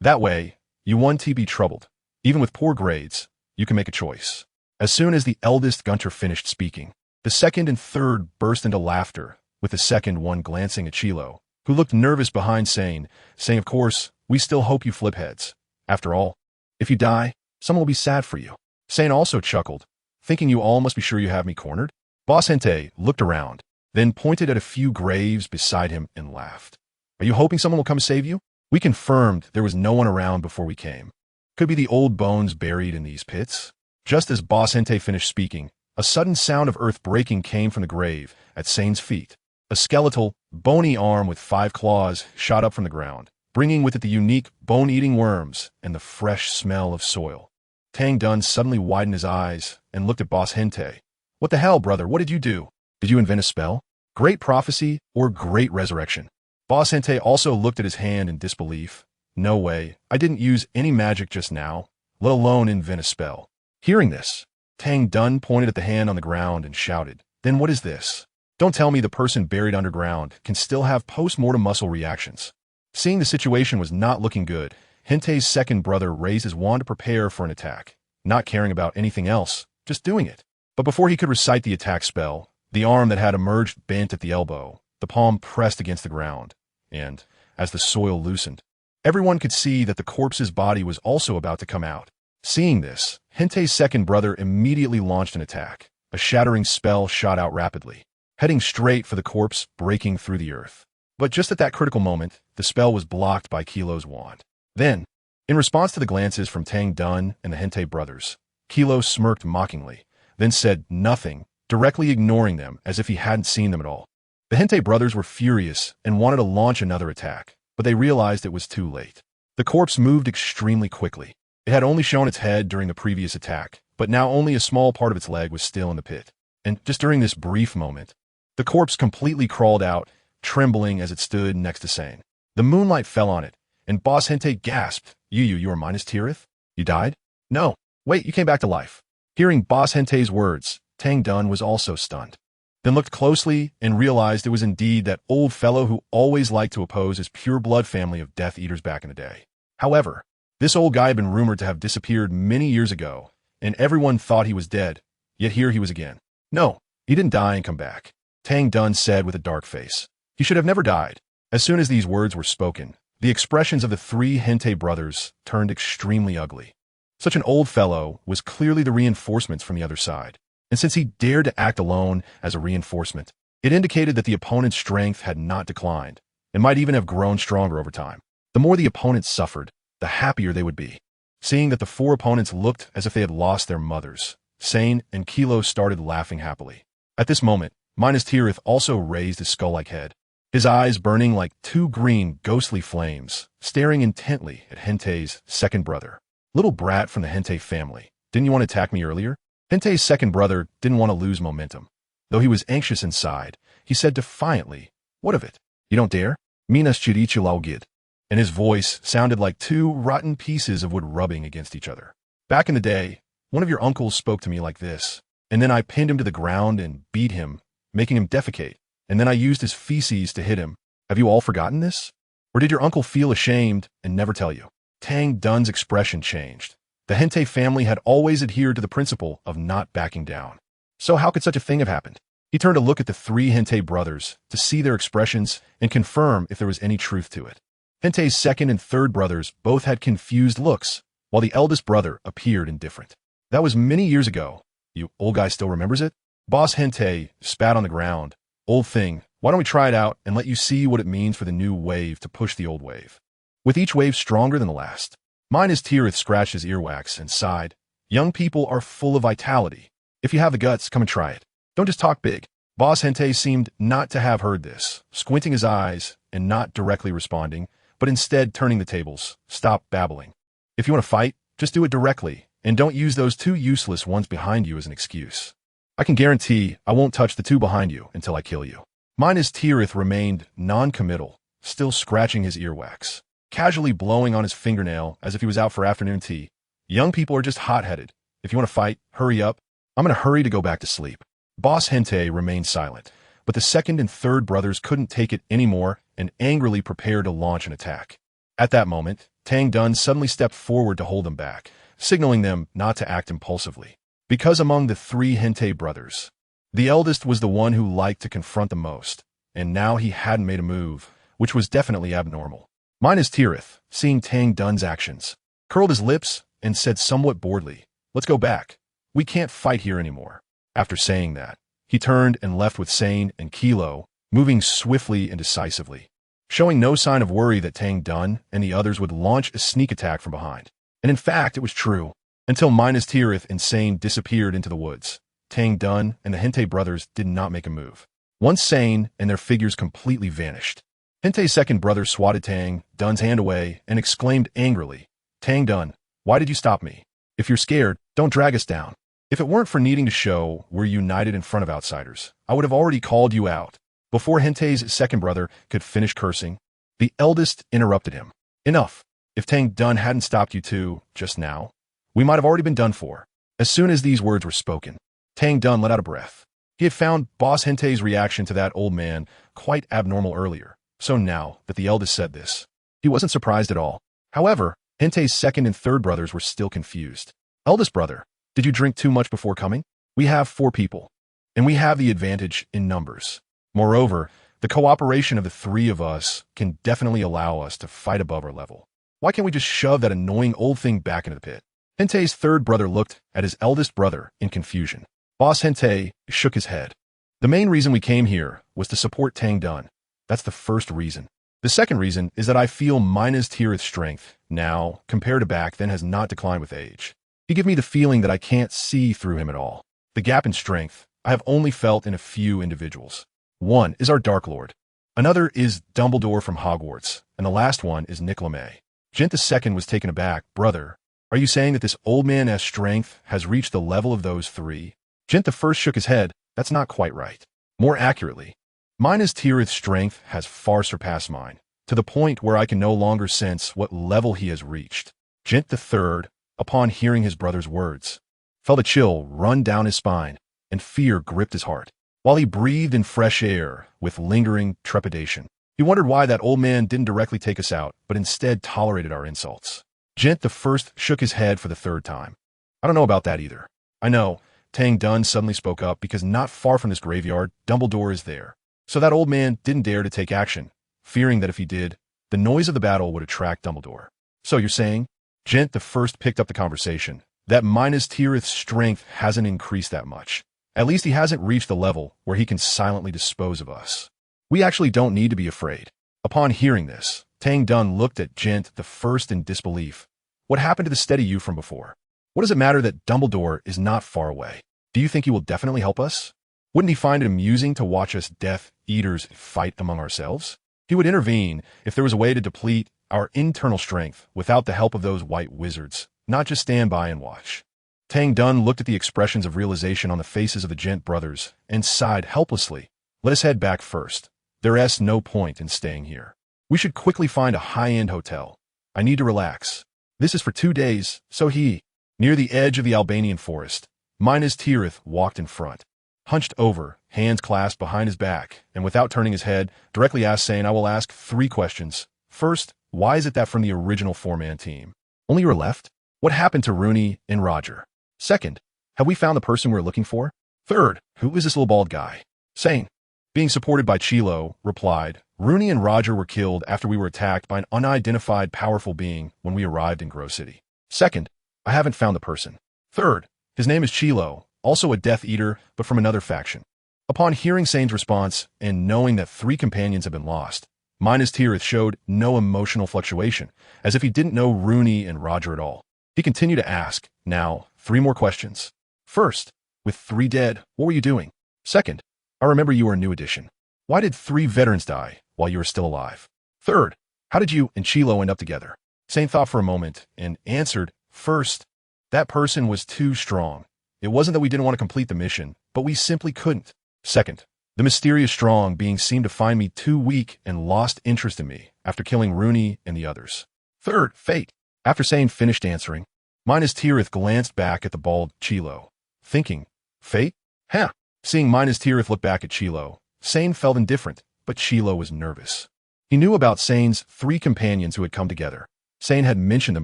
That way, you won't be troubled. Even with poor grades, you can make a choice. As soon as the eldest Gunter finished speaking, the second and third burst into laughter, with the second one glancing at Chilo, who looked nervous behind Sane, saying, of course, we still hope you flip heads. After all, if you die, someone will be sad for you. Sane also chuckled, thinking you all must be sure you have me cornered. Boss Hente looked around, then pointed at a few graves beside him and laughed. Are you hoping someone will come save you? We confirmed there was no one around before we came. Could be the old bones buried in these pits. Just as Boss Hente finished speaking, a sudden sound of earth breaking came from the grave at Sane's feet. A skeletal, bony arm with 5 claws shot up from the ground, bringing with it the unique bone-eating worms and the fresh smell of soil. Tang Dun suddenly widened his eyes and looked at Boss Hente. What the hell, brother? What did you do? Did you invent a spell? Great prophecy or great resurrection? Boss Hente also looked at his hand in disbelief. No way, I didn't use any magic just now, let alone invent a spell. Hearing this, Tang Dun pointed at the hand on the ground and shouted, then what is this? Don't tell me the person buried underground can still have post-mortem muscle reactions. Seeing the situation was not looking good, Hente's second brother raised his wand to prepare for an attack, not caring about anything else, just doing it. But before he could recite the attack spell, the arm that had emerged bent at the elbow, the palm pressed against the ground, and, as the soil loosened, everyone could see that the corpse's body was also about to come out. Seeing this, Hente's second brother immediately launched an attack. A shattering spell shot out rapidly, heading straight for the corpse, breaking through the earth. But just at that critical moment, the spell was blocked by Kilo's wand. Then, in response to the glances from Tang Dun and the Hente brothers, Kilo smirked mockingly, then said nothing, directly ignoring them as if he hadn't seen them at all. The Hente brothers were furious and wanted to launch another attack, but they realized it was too late. The corpse moved extremely quickly. It had only shown its head during the previous attack, but now only a small part of its leg was still in the pit. And just during this brief moment, the corpse completely crawled out, trembling as it stood next to Sane. The moonlight fell on it, and Boss Hente gasped, You are minus Tirith? You died? No. Wait, you came back to life. Hearing Boss Hente's words, Tang Dun was also stunned. Then looked closely and realized it was indeed that old fellow who always liked to oppose his pure-blood family of Death Eaters back in the day. However, this old guy had been rumored to have disappeared many years ago, and everyone thought he was dead, yet here he was again. No, he didn't die and come back, Tang Dun said with a dark face. He should have never died. As soon as these words were spoken, the expressions of the 3 Hente brothers turned extremely ugly. Such an old fellow was clearly the reinforcements from the other side, and since he dared to act alone as a reinforcement, it indicated that the opponent's strength had not declined, and might even have grown stronger over time. The more the opponents suffered, the happier they would be. Seeing that the 4 opponents looked as if they had lost their mothers, Sane and Kilo started laughing happily. At this moment, Minus Tirith also raised his skull-like head, his eyes burning like 2 green, ghostly flames, staring intently at Hente's second brother. Little brat from the Hente family, didn't you want to attack me earlier? Hente's second brother didn't want to lose momentum. Though he was anxious inside, he said defiantly, What of it? You don't dare? Minas chirichu laugid. And his voice sounded like 2 rotten pieces of wood rubbing against each other. Back in the day, one of your uncles spoke to me like this, and then I pinned him to the ground and beat him, making him defecate, and then I used his feces to hit him. Have you all forgotten this? Or did your uncle feel ashamed and never tell you? Tang Dun's expression changed. The Hente family had always adhered to the principle of not backing down. So how could such a thing have happened? He turned to look at the 3 Hente brothers to see their expressions and confirm if there was any truth to it. Hente's second and third brothers both had confused looks, while the eldest brother appeared indifferent. That was many years ago. You old guy still remembers it? Boss Hente spat on the ground. Old thing, why don't we try it out and let you see what it means for the new wave to push the old wave? With each wave stronger than the last. Minus Tirith scratched his earwax and sighed. Young people are full of vitality. If you have the guts, come and try it. Don't just talk big. Boss Hente seemed not to have heard this, squinting his eyes and not directly responding, but instead turning the tables. Stop babbling. If you want to fight, just do it directly, and don't use those two useless ones behind you as an excuse. I can guarantee I won't touch the two behind you until I kill you. Minus Tirith remained non-committal, still scratching his earwax, casually blowing on his fingernail as if he was out for afternoon tea. Young people are just hot-headed. If you want to fight, hurry up. I'm going to hurry to go back to sleep. Boss Hente remained silent, but the second and third brothers couldn't take it anymore and angrily prepared to launch an attack. At that moment, Tang Dun suddenly stepped forward to hold them back, signaling them not to act impulsively. Because among the three Hente brothers, the eldest was the one who liked to confront the most, and now he hadn't made a move, which was definitely abnormal. Minus Tirith, seeing Tang Dun's actions, curled his lips and said somewhat boredly, "Let's go back. We can't fight here anymore." After saying that, he turned and left with Sane and Kilo, moving swiftly and decisively, showing no sign of worry that Tang Dun and the others would launch a sneak attack from behind. And in fact, it was true. Until Minus Tirith and Sane disappeared into the woods, Tang Dun and the Hente brothers did not make a move. Once Sane and their figures completely vanished, Hente's second brother swatted Tang Dun's hand away and exclaimed angrily, "Tang Dun, why did you stop me? If you're scared, don't drag us down. If it weren't for needing to show we're united in front of outsiders, I would have already called you out." Before Hente's second brother could finish cursing, the eldest interrupted him. "Enough. If Tang Dun hadn't stopped you two just now, we might have already been done for." As soon as these words were spoken, Tang Dun let out a breath. He had found Boss Hente's reaction to that old man quite abnormal earlier, so now that the eldest said this, he wasn't surprised at all. However, Hente's second and third brothers were still confused. "Eldest brother, did you drink too much before coming? We have 4 people, and we have the advantage in numbers. Moreover, the cooperation of the 3 of us can definitely allow us to fight above our level. Why can't we just shove that annoying old thing back into the pit?" Hente's third brother looked at his eldest brother in confusion. Boss Hente shook his head. "The main reason we came here was to support Tang Dun. That's the first reason. The second reason is that I feel Minus Tirith's strength now, compared to back then, has not declined with age. He gives me the feeling that I can't see through him at all. The gap in strength I have only felt in a few individuals. One is our Dark Lord. Another is Dumbledore from Hogwarts, and the last one is Nick LeMay." Jint the second was taken aback. "Brother, are you saying that this old man's strength has reached the level of those 3? Jint the first shook his head. "That's not quite right. More accurately, Minus Tirith's strength has far surpassed mine, to the point where I can no longer sense what level he has reached." Jint the third, upon hearing his brother's words, felt a chill run down his spine, and fear gripped his heart, while he breathed in fresh air with lingering trepidation. He wondered why that old man didn't directly take us out, but instead tolerated our insults. Jint the first shook his head for the third time. "I don't know about that either." "I know," Tang Dun suddenly spoke up, "because not far from this graveyard, Dumbledore is there. So that old man didn't dare to take action, fearing that if he did, the noise of the battle would attract Dumbledore." "So you're saying," Jint the first picked up the conversation, "that Minus Tirith's strength hasn't increased that much. At least he hasn't reached the level where he can silently dispose of us. We actually don't need to be afraid." Upon hearing this, Tang Dun looked at Jint the first in disbelief. "What happened to the steady you from before? What does it matter that Dumbledore is not far away? Do you think he will definitely help us? Wouldn't he find it amusing to watch us Death Eaters fight among ourselves? He would intervene if there was a way to deplete our internal strength without the help of those white wizards, not just stand by and watch." Tang Dun looked at the expressions of realization on the faces of the Jint brothers and sighed helplessly. "Let us head back first. There's no point in staying here. We should quickly find a high-end hotel. I need to relax. This is for 2 days, so he..." Near the edge of the Albanian forest, Minus Tirith walked in front, hunched over, hands clasped behind his back, and without turning his head, directly asked, saying, "I will ask 3 questions. First, why is it that from the original 4-man team, only you are left? What happened to Rooney and Roger? Second, have we found the person we're looking for? Third, who is this little bald guy?" Sane, being supported by Chilo, replied, "Rooney and Roger were killed after we were attacked by an unidentified powerful being when we arrived in Grove City. Second, I haven't found the person. Third, His name is Chilo, also a Death Eater, but from another faction. Upon hearing Sane's response and knowing that 3 companions had been lost, Minas Tirith showed no emotional fluctuation, as if he didn't know Rooney and Roger at all. He continued to ask, now, 3 more questions. First, with 3 dead, what were you doing? Second, I remember you were a new addition. Why did 3 veterans die while you were still alive? Third, how did you and Chilo end up together? Sane thought for a moment and answered, first, that person was too strong. It wasn't that we didn't want to complete the mission, but we simply couldn't. Second, the mysterious strong being seemed to find me too weak and lost interest in me after killing Rooney and the others. Third, fate. After Sane finished answering, Minas Tirith glanced back at the bald Chilo, thinking, fate? Huh. Seeing Minas Tirith look back at Chilo, Sane felt indifferent, but Chilo was nervous. He knew about Sane's 3 companions who had come together. Sane had mentioned them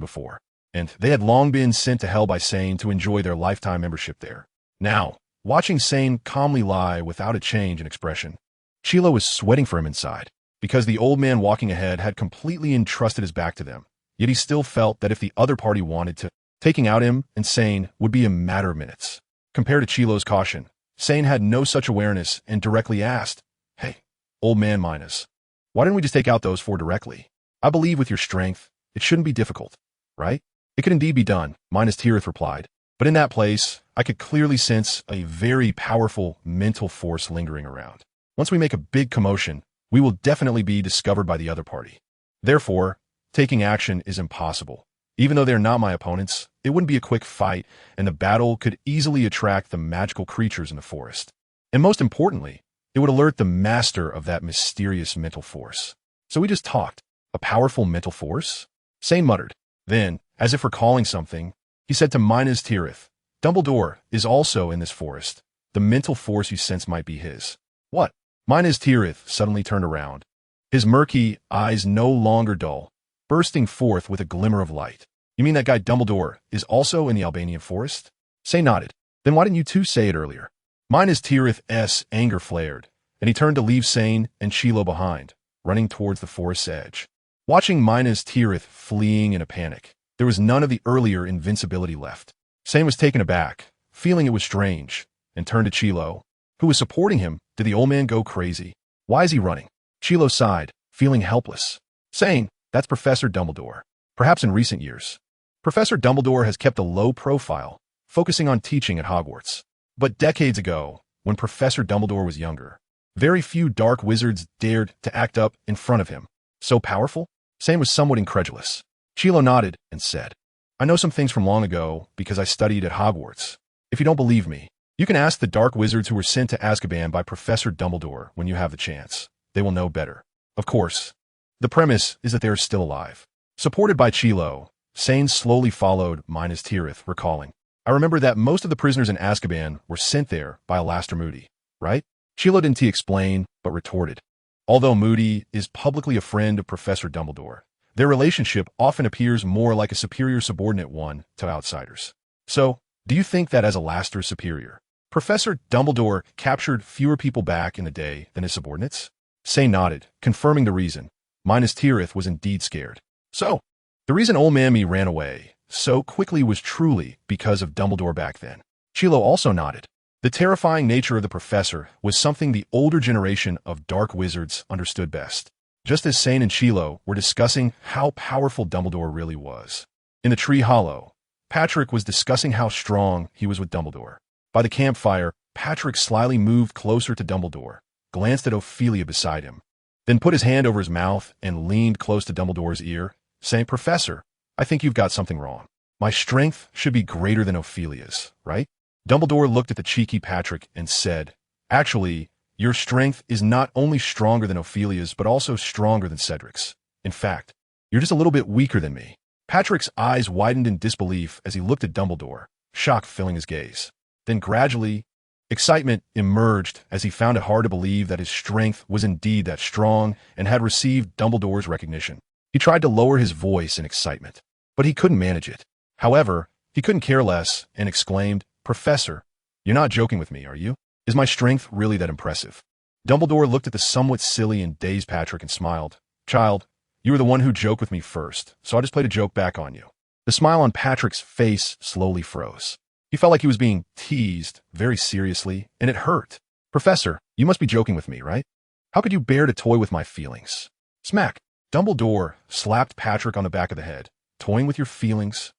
before, and they had long been sent to hell by Sane to enjoy their lifetime membership there. Now, watching Sane calmly lie without a change in expression, Chilo was sweating for him inside, because the old man walking ahead had completely entrusted his back to them, yet he still felt that if the other party wanted to, taking out him and Sane would be a matter of minutes. Compared to Chilo's caution, Sane had no such awareness and directly asked, hey, old man Minas, why didn't we just take out those 4 directly? I believe with your strength, it shouldn't be difficult, right? It could indeed be done, Minas Tirith replied, but in that place, I could clearly sense a very powerful mental force lingering around. Once we make a big commotion, we will definitely be discovered by the other party. Therefore, taking action is impossible. Even though they're not my opponents, it wouldn't be a quick fight, and the battle could easily attract the magical creatures in the forest. And most importantly, it would alert the master of that mysterious mental force. So we just talked. A powerful mental force? Sane muttered. Then, as if recalling something, he said to Minas Tirith, Dumbledore is also in this forest. The mental force you sense might be his. What? Minas Tirith suddenly turned around, his murky eyes no longer dull, bursting forth with a glimmer of light. You mean that guy Dumbledore is also in the Albanian forest? Sane nodded. Then why didn't you 2 say it earlier? Minas Tirith's anger flared, and he turned to leave Sane and Chilo behind, running towards the forest's edge. Watching Minas Tirith fleeing in a panic, there was none of the earlier invincibility left. Sane was taken aback, feeling it was strange, and turned to Chilo, who was supporting him. Did the old man go crazy? Why is he running? Chilo sighed, feeling helpless. Sane, that's Professor Dumbledore. Perhaps in recent years, Professor Dumbledore has kept a low profile, focusing on teaching at Hogwarts. But decades ago, when Professor Dumbledore was younger, very few dark wizards dared to act up in front of him. So powerful? Sane was somewhat incredulous. Chilo nodded and said, I know some things from long ago because I studied at Hogwarts. If you don't believe me, you can ask the dark wizards who were sent to Azkaban by Professor Dumbledore when you have the chance. They will know better. Of course, the premise is that they are still alive. Supported by Chilo, Sane slowly followed Minas Tirith, recalling, I remember that most of the prisoners in Azkaban were sent there by Alastair Moody, right? Chilo didn't explain, but retorted. Although Moody is publicly a friend of Professor Dumbledore, their relationship often appears more like a superior subordinate one to outsiders. So, do you think that as Alastair's superior, Professor Dumbledore captured fewer people back in the day than his subordinates? Sane nodded, confirming the reason. Minas Tirith was indeed scared. So, the reason old Mammy ran away so quickly was truly because of Dumbledore back then. Chilo also nodded. The terrifying nature of the professor was something the older generation of dark wizards understood best, just as Sane and Chilo were discussing how powerful Dumbledore really was. In the Tree Hollow, Patrick was discussing how strong he was with Dumbledore. By the campfire, Patrick slyly moved closer to Dumbledore, glanced at Ophelia beside him, then put his hand over his mouth and leaned close to Dumbledore's ear, saying, Professor, I think you've got something wrong. My strength should be greater than Ophelia's, right? Dumbledore looked at the cheeky Patrick and said, Actually, your strength is not only stronger than Ophelia's, but also stronger than Cedric's. In fact, you're just a little bit weaker than me. Patrick's eyes widened in disbelief as he looked at Dumbledore, shock filling his gaze. Then gradually, excitement emerged as he found it hard to believe that his strength was indeed that strong and had received Dumbledore's recognition. He tried to lower his voice in excitement, but he couldn't manage it. However, he couldn't care less and exclaimed, Professor, you're not joking with me, are you? Is my strength really that impressive? Dumbledore looked at the somewhat silly and dazed Patrick and smiled. Child, you were the one who joked with me first, so I just played a joke back on you. The smile on Patrick's face slowly froze. He felt like he was being teased very seriously, and it hurt. Professor, you must be joking with me, right? How could you bear to toy with my feelings? Smack. Dumbledore slapped Patrick on the back of the head. Toying with your feelings?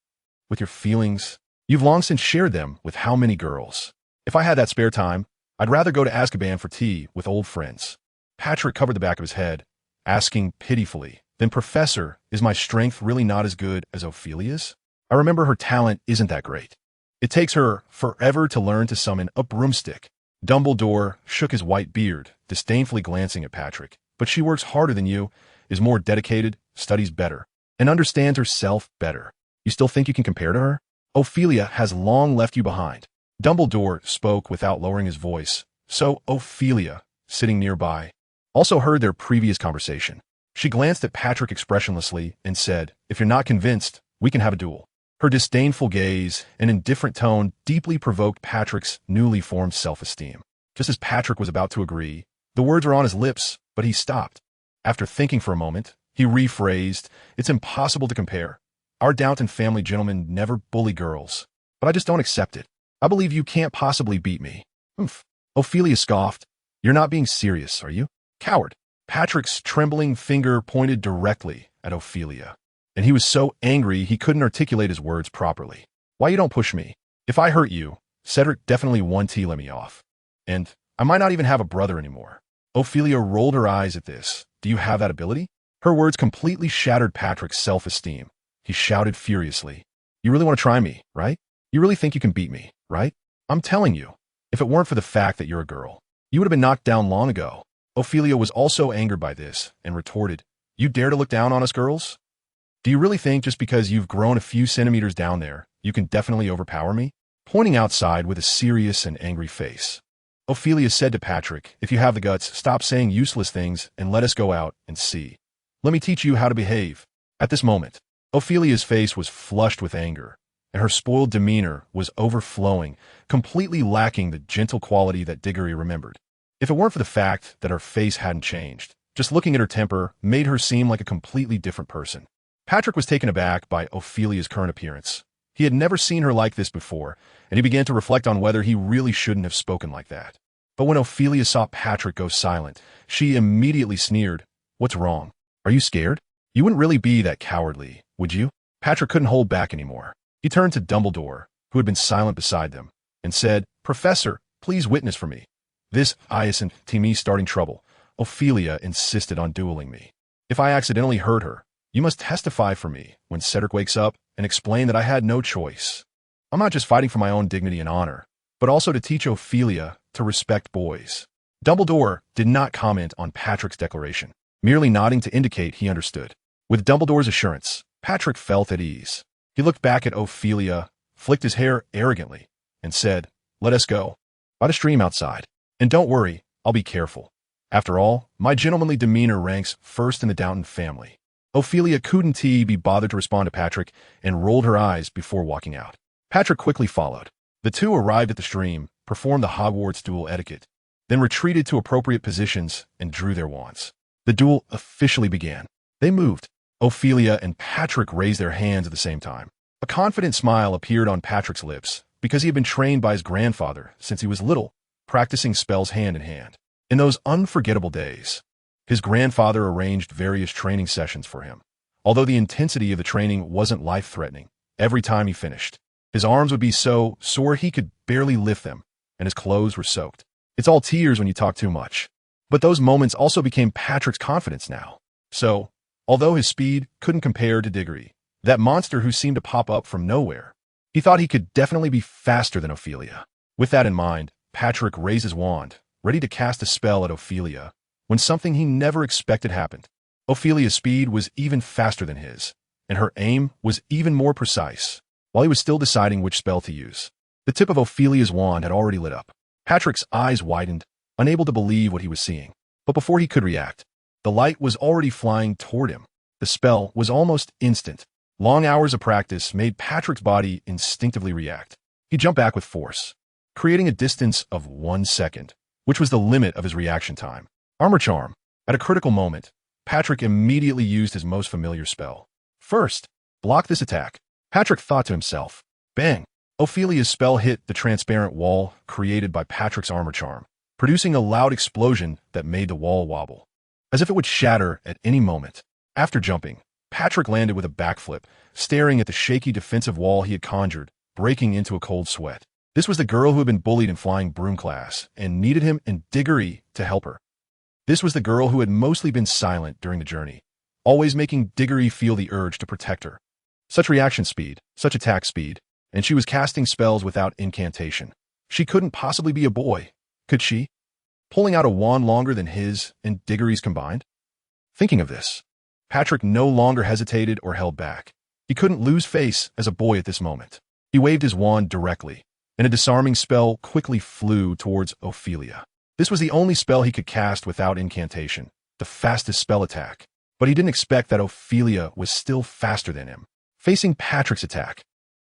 With your feelings? You've long since shared them with how many girls? If I had that spare time, I'd rather go to Azkaban for tea with old friends. Patrick covered the back of his head, asking pitifully, then Professor, is my strength really not as good as Ophelia's? I remember her talent isn't that great. It takes her forever to learn to summon a broomstick. Dumbledore shook his white beard, disdainfully glancing at Patrick. But she works harder than you, is more dedicated, studies better, and understands herself better. You still think you can compare to her? Ophelia has long left you behind. Dumbledore spoke without lowering his voice, so Ophelia, sitting nearby, also heard their previous conversation. She glanced at Patrick expressionlessly and said, if you're not convinced, we can have a duel. Her disdainful gaze and indifferent tone deeply provoked Patrick's newly formed self-esteem. Just as Patrick was about to agree, the words were on his lips, but he stopped. After thinking for a moment, he rephrased, it's impossible to compare. Our Downton family gentlemen never bully girls, but I just don't accept it. I believe you can't possibly beat me. Oomph. Ophelia scoffed. You're not being serious, are you? Coward. Patrick's trembling finger pointed directly at Ophelia, and he was so angry he couldn't articulate his words properly. Why you don't push me? If I hurt you, Cedric definitely won T let me off. And I might not even have a brother anymore. Ophelia rolled her eyes at this. Do you have that ability? Her words completely shattered Patrick's self-esteem. He shouted furiously. You really want to try me, right? You really think you can beat me, right? I'm telling you, if it weren't for the fact that you're a girl, you would have been knocked down long ago. Ophelia was also angered by this and retorted, you dare to look down on us girls? Do you really think just because you've grown a few centimeters down there, you can definitely overpower me? Pointing outside with a serious and angry face, Ophelia said to Patrick, if you have the guts, stop saying useless things and let us go out and see. Let me teach you how to behave. At this moment, Ophelia's face was flushed with anger, and her spoiled demeanor was overflowing, completely lacking the gentle quality that Diggory remembered. If it weren't for the fact that her face hadn't changed, just looking at her temper made her seem like a completely different person. Patrick was taken aback by Ophelia's current appearance. He had never seen her like this before, and he began to reflect on whether he really shouldn't have spoken like that. But when Ophelia saw Patrick go silent, she immediately sneered, What's wrong? Are you scared? You wouldn't really be that cowardly, would you? Patrick couldn't hold back anymore. He turned to Dumbledore, who had been silent beside them, and said, Professor, please witness for me. This isn't me starting trouble. Ophelia insisted on dueling me. If I accidentally hurt her, you must testify for me when Cedric wakes up and explain that I had no choice. I'm not just fighting for my own dignity and honor, but also to teach Ophelia to respect boys. Dumbledore did not comment on Patrick's declaration, merely nodding to indicate he understood. With Dumbledore's assurance, Patrick felt at ease. He looked back at Ophelia, flicked his hair arrogantly, and said, Let us go. By the stream outside. And don't worry, I'll be careful. After all, my gentlemanly demeanor ranks first in the Downton family. Ophelia couldn't be bothered to respond to Patrick and rolled her eyes before walking out. Patrick quickly followed. The two arrived at the stream, performed the Hogwarts duel etiquette, then retreated to appropriate positions and drew their wands. The duel officially began. They moved. Ophelia and Patrick raised their hands at the same time. A confident smile appeared on Patrick's lips because he had been trained by his grandfather since he was little, practicing spells hand in hand. In those unforgettable days, his grandfather arranged various training sessions for him. Although the intensity of the training wasn't life-threatening, every time he finished, his arms would be so sore he could barely lift them, and his clothes were soaked. It's all tears when you talk too much. But those moments also became Patrick's confidence now. So, although his speed couldn't compare to Diggory, that monster who seemed to pop up from nowhere, he thought he could definitely be faster than Ophelia. With that in mind, Patrick raised his wand, ready to cast a spell at Ophelia, when something he never expected happened. Ophelia's speed was even faster than his, and her aim was even more precise. While he was still deciding which spell to use, the tip of Ophelia's wand had already lit up. Patrick's eyes widened, unable to believe what he was seeing. But before he could react, the light was already flying toward him. The spell was almost instant. Long hours of practice made Patrick's body instinctively react. He jumped back with force, creating a distance of 1 second, which was the limit of his reaction time. Armor Charm. At a critical moment, Patrick immediately used his most familiar spell. First, block this attack. Patrick thought to himself. Bang! Ophelia's spell hit the transparent wall created by Patrick's armor charm, producing a loud explosion that made the wall wobble, as if it would shatter at any moment. After jumping, Patrick landed with a backflip, staring at the shaky defensive wall he had conjured, breaking into a cold sweat. This was the girl who had been bullied in flying broom class and needed him and Diggory to help her. This was the girl who had mostly been silent during the journey, always making Diggory feel the urge to protect her. Such reaction speed, such attack speed, and she was casting spells without incantation. She couldn't possibly be a boy, could she? Pulling out a wand longer than his and Diggory's combined? Thinking of this, Patrick no longer hesitated or held back. He couldn't lose face as a boy at this moment. He waved his wand directly, and a disarming spell quickly flew towards Ophelia. This was the only spell he could cast without incantation, the fastest spell attack. But he didn't expect that Ophelia was still faster than him. Facing Patrick's attack,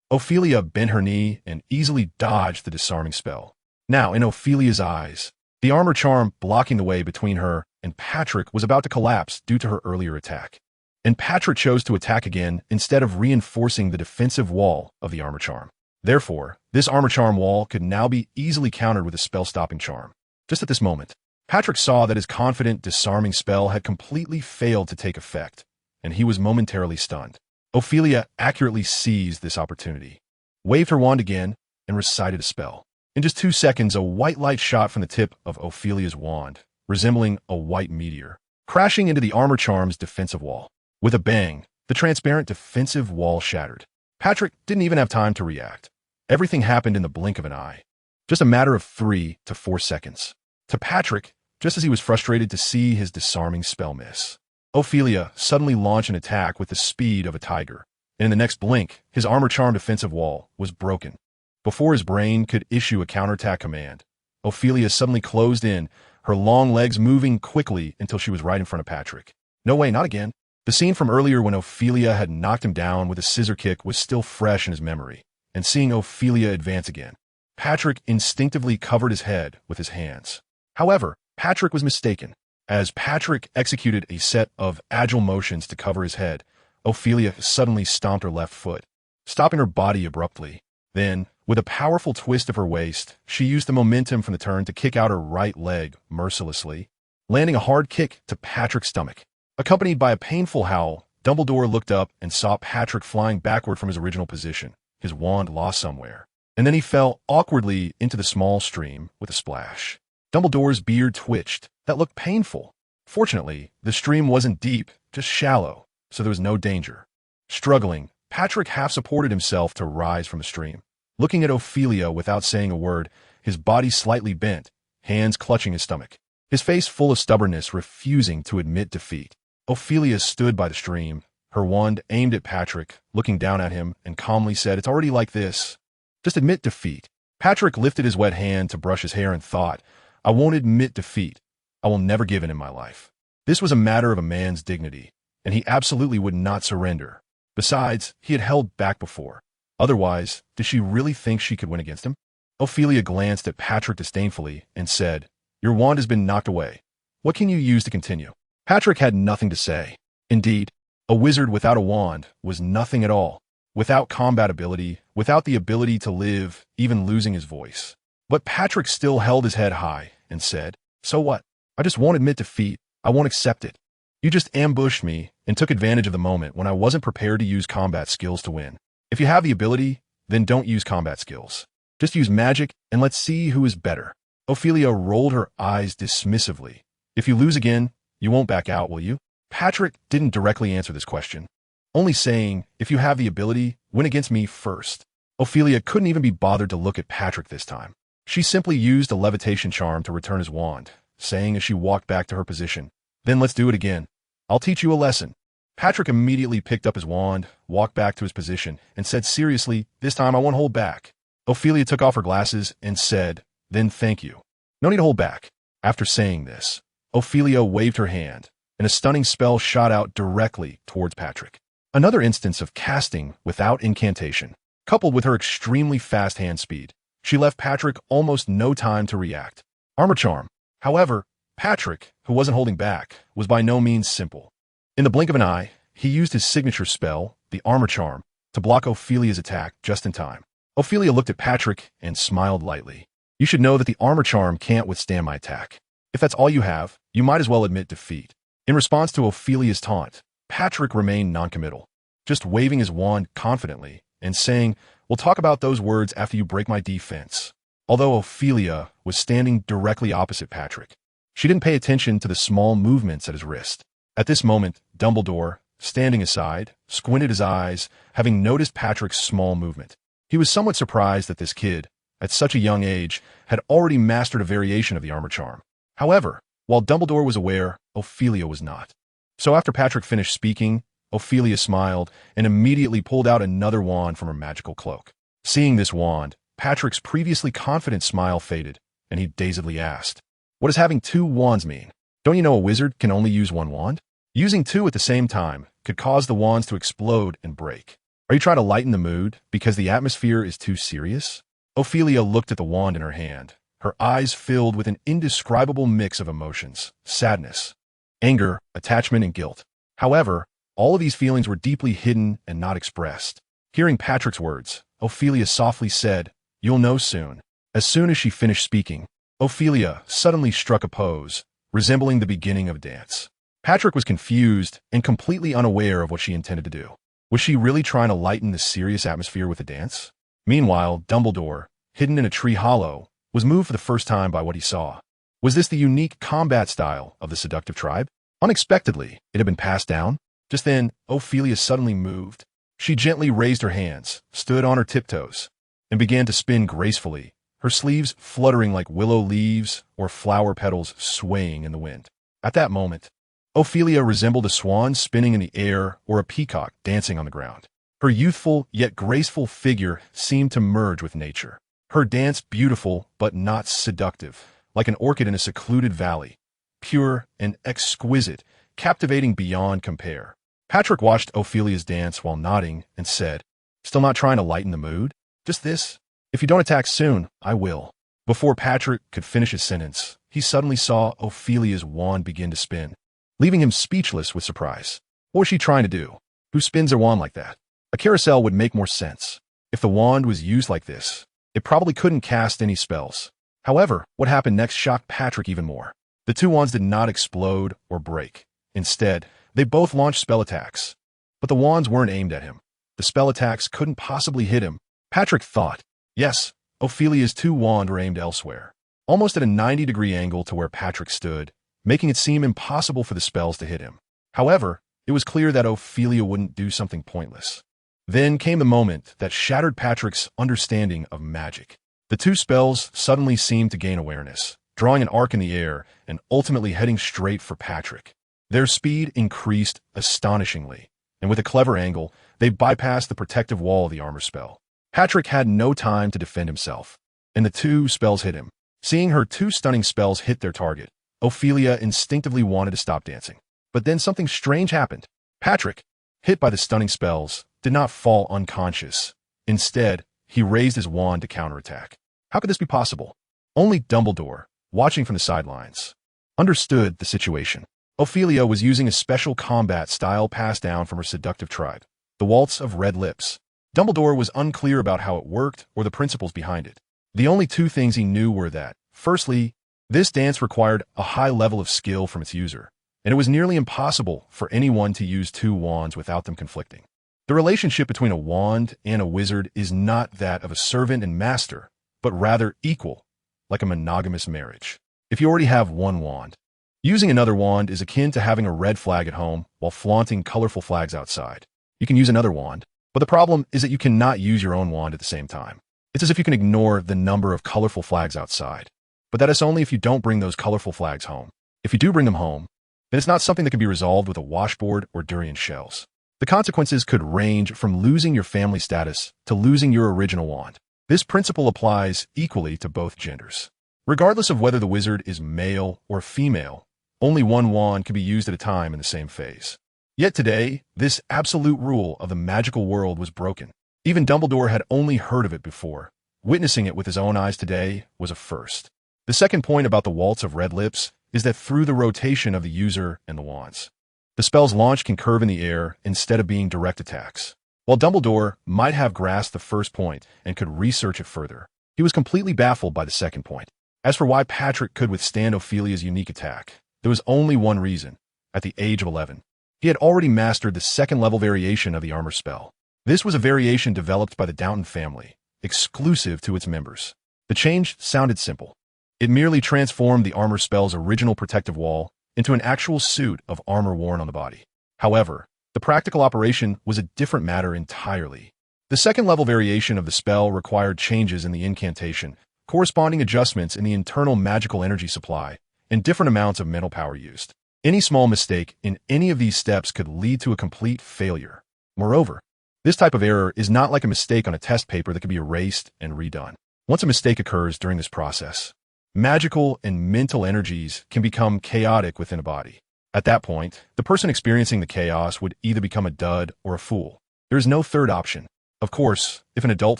Ophelia bent her knee and easily dodged the disarming spell. Now, in Ophelia's eyes, the armor charm blocking the way between her and Patrick was about to collapse due to her earlier attack. And Patrick chose to attack again instead of reinforcing the defensive wall of the armor charm. Therefore, this armor charm wall could now be easily countered with a spell-stopping charm. Just at this moment, Patrick saw that his confident, disarming spell had completely failed to take effect, and he was momentarily stunned. Ophelia accurately seized this opportunity, waved her wand again, and recited a spell. In just 2 seconds, a white light shot from the tip of Ophelia's wand, resembling a white meteor, crashing into the armor charm's defensive wall. With a bang, the transparent defensive wall shattered. Patrick didn't even have time to react. Everything happened in the blink of an eye. Just a matter of 3 to 4 seconds. To Patrick, just as he was frustrated to see his disarming spell miss, Ophelia suddenly launched an attack with the speed of a tiger, and in the next blink, his armor charm defensive wall was broken. Before his brain could issue a counterattack command, Ophelia suddenly closed in, her long legs moving quickly until she was right in front of Patrick. No way, not again. The scene from earlier when Ophelia had knocked him down with a scissor kick was still fresh in his memory, and seeing Ophelia advance again, Patrick instinctively covered his head with his hands. However, Patrick was mistaken. As Patrick executed a set of agile motions to cover his head, Ophelia suddenly stomped her left foot, stopping her body abruptly. Then, with a powerful twist of her waist, she used the momentum from the turn to kick out her right leg mercilessly, landing a hard kick to Patrick's stomach. Accompanied by a painful howl, Dumbledore looked up and saw Patrick flying backward from his original position, his wand lost somewhere. And then he fell awkwardly into the small stream with a splash. Dumbledore's beard twitched. That looked painful. Fortunately, the stream wasn't deep, just shallow, so there was no danger. Struggling, Patrick half-supported himself to rise from the stream. Looking at Ophelia without saying a word, his body slightly bent, hands clutching his stomach. His face full of stubbornness, refusing to admit defeat. Ophelia stood by the stream, her wand aimed at Patrick, looking down at him, and calmly said, "It's already like this. Just admit defeat." Patrick lifted his wet hand to brush his hair and thought, "I won't admit defeat. I will never give in my life." This was a matter of a man's dignity, and he absolutely would not surrender. Besides, he had held back before. Otherwise, did she really think she could win against him? Ophelia glanced at Patrick disdainfully and said, "Your wand has been knocked away. What can you use to continue?" Patrick had nothing to say. Indeed, a wizard without a wand was nothing at all, without combat ability, without the ability to live, even losing his voice. But Patrick still held his head high and said, "So what? I just won't admit defeat. I won't accept it. You just ambushed me and took advantage of the moment when I wasn't prepared to use combat skills to win. If you have the ability, then don't use combat skills. Just use magic and let's see who is better." Ophelia rolled her eyes dismissively. "If you lose again, you won't back out, will you?" Patrick didn't directly answer this question, only saying, "If you have the ability, win against me first." Ophelia couldn't even be bothered to look at Patrick this time. She simply used a levitation charm to return his wand, saying as she walked back to her position, "Then let's do it again. I'll teach you a lesson." Patrick immediately picked up his wand, walked back to his position, and said seriously, "This time I won't hold back." Ophelia took off her glasses and said, "Then thank you. No need to hold back." After saying this, Ophelia waved her hand, and a stunning spell shot out directly towards Patrick. Another instance of casting without incantation, coupled with her extremely fast hand speed. She left Patrick almost no time to react. Armor charm. However, Patrick, who wasn't holding back, was by no means simple. In the blink of an eye, he used his signature spell, the armor charm, to block Ophelia's attack just in time. Ophelia looked at Patrick and smiled lightly. You should know that the armor charm can't withstand my attack. If that's all you have, you might as well admit defeat. In response to Ophelia's taunt, Patrick remained noncommittal, just waving his wand confidently and saying, "We'll talk about those words after you break my defense." Although Ophelia was standing directly opposite Patrick, she didn't pay attention to the small movements at his wrist. At this moment, Dumbledore, standing aside, squinted his eyes, having noticed Patrick's small movement. He was somewhat surprised that this kid, at such a young age, had already mastered a variation of the armor charm. However, while Dumbledore was aware, Ophelia was not. So after Patrick finished speaking, Ophelia smiled and immediately pulled out another wand from her magical cloak. Seeing this wand, Patrick's previously confident smile faded, and he dazedly asked, "What does having two wands mean? Don't you know a wizard can only use one wand? Using two at the same time could cause the wands to explode and break. Are you trying to lighten the mood because the atmosphere is too serious?" Ophelia looked at the wand in her hand, her eyes filled with an indescribable mix of emotions: sadness, anger, attachment, and guilt. However, all of these feelings were deeply hidden and not expressed. Hearing Patrick's words, Ophelia softly said, "You'll know soon." As soon as she finished speaking, Ophelia suddenly struck a pose, resembling the beginning of a dance. Patrick was confused and completely unaware of what she intended to do. Was she really trying to lighten the serious atmosphere with a dance? Meanwhile, Dumbledore, hidden in a tree hollow, was moved for the first time by what he saw. Was this the unique combat style of the seductive tribe? Unexpectedly, it had been passed down. Just then, Ophelia suddenly moved. She gently raised her hands, stood on her tiptoes, and began to spin gracefully, her sleeves fluttering like willow leaves or flower petals swaying in the wind. At that moment, Ophelia resembled a swan spinning in the air or a peacock dancing on the ground. Her youthful yet graceful figure seemed to merge with nature. Her dance beautiful but not seductive, like an orchid in a secluded valley, pure and exquisite, captivating beyond compare. Patrick watched Ophelia's dance while nodding and said, "Still not trying to lighten the mood? Just this? If you don't attack soon, I will." Before Patrick could finish his sentence, he suddenly saw Ophelia's wand begin to spin, leaving him speechless with surprise. What was she trying to do? Who spins their wand like that? A carousel would make more sense. If the wand was used like this, it probably couldn't cast any spells. However, what happened next shocked Patrick even more. The two wands did not explode or break. Instead, they both launched spell attacks. But the wands weren't aimed at him. The spell attacks couldn't possibly hit him. Patrick thought, yes, Ophelia's two wands were aimed elsewhere, almost at a 90-degree angle to where Patrick stood, making it seem impossible for the spells to hit him. However, it was clear that Ophelia wouldn't do something pointless. Then came the moment that shattered Patrick's understanding of magic. The two spells suddenly seemed to gain awareness, drawing an arc in the air and ultimately heading straight for Patrick. Their speed increased astonishingly, and with a clever angle, they bypassed the protective wall of the armor spell. Patrick had no time to defend himself, and the two spells hit him. Seeing her two stunning spells hit their target, Ophelia instinctively wanted to stop dancing. But then something strange happened. Patrick, hit by the stunning spells, did not fall unconscious. Instead, he raised his wand to counterattack. How could this be possible? Only Dumbledore, watching from the sidelines, understood the situation. Ophelia was using a special combat style passed down from her seductive tribe, the Waltz of Red Lips. Dumbledore was unclear about how it worked or the principles behind it. The only two things he knew were that, firstly, this dance required a high level of skill from its user, and it was nearly impossible for anyone to use two wands without them conflicting. The relationship between a wand and a wizard is not that of a servant and master, but rather equal, like a monogamous marriage. If you already have one wand, using another wand is akin to having a red flag at home while flaunting colorful flags outside. You can use another wand, but the problem is that you cannot use your own wand at the same time. It's as if you can ignore the number of colorful flags outside. But that is only if you don't bring those colorful flags home. If you do bring them home, then it's not something that can be resolved with a washboard or durian shells. The consequences could range from losing your family status to losing your original wand. This principle applies equally to both genders. Regardless of whether the wizard is male or female, only one wand can be used at a time in the same phase. Yet today, this absolute rule of the magical world was broken. Even Dumbledore had only heard of it before. Witnessing it with his own eyes today was a first. The second point about the Waltz of Red Lips is that through the rotation of the user and the wands, the spell's launch can curve in the air instead of being direct attacks. While Dumbledore might have grasped the first point and could research it further, he was completely baffled by the second point. As for why Patrick could withstand Ophelia's unique attack, there was only one reason. At the age of 11, he had already mastered the second-level variation of the armor spell. This was a variation developed by the Downton family, exclusive to its members. The change sounded simple. It merely transformed the armor spell's original protective wall into an actual suit of armor worn on the body. However, the practical operation was a different matter entirely. The second-level variation of the spell required changes in the incantation, corresponding adjustments in the internal magical energy supply, and different amounts of mental power used. Any small mistake in any of these steps could lead to a complete failure. Moreover, this type of error is not like a mistake on a test paper that can be erased and redone. Once a mistake occurs during this process, magical and mental energies can become chaotic within a body. At that point, the person experiencing the chaos would either become a dud or a fool. There is no third option. Of course, if an adult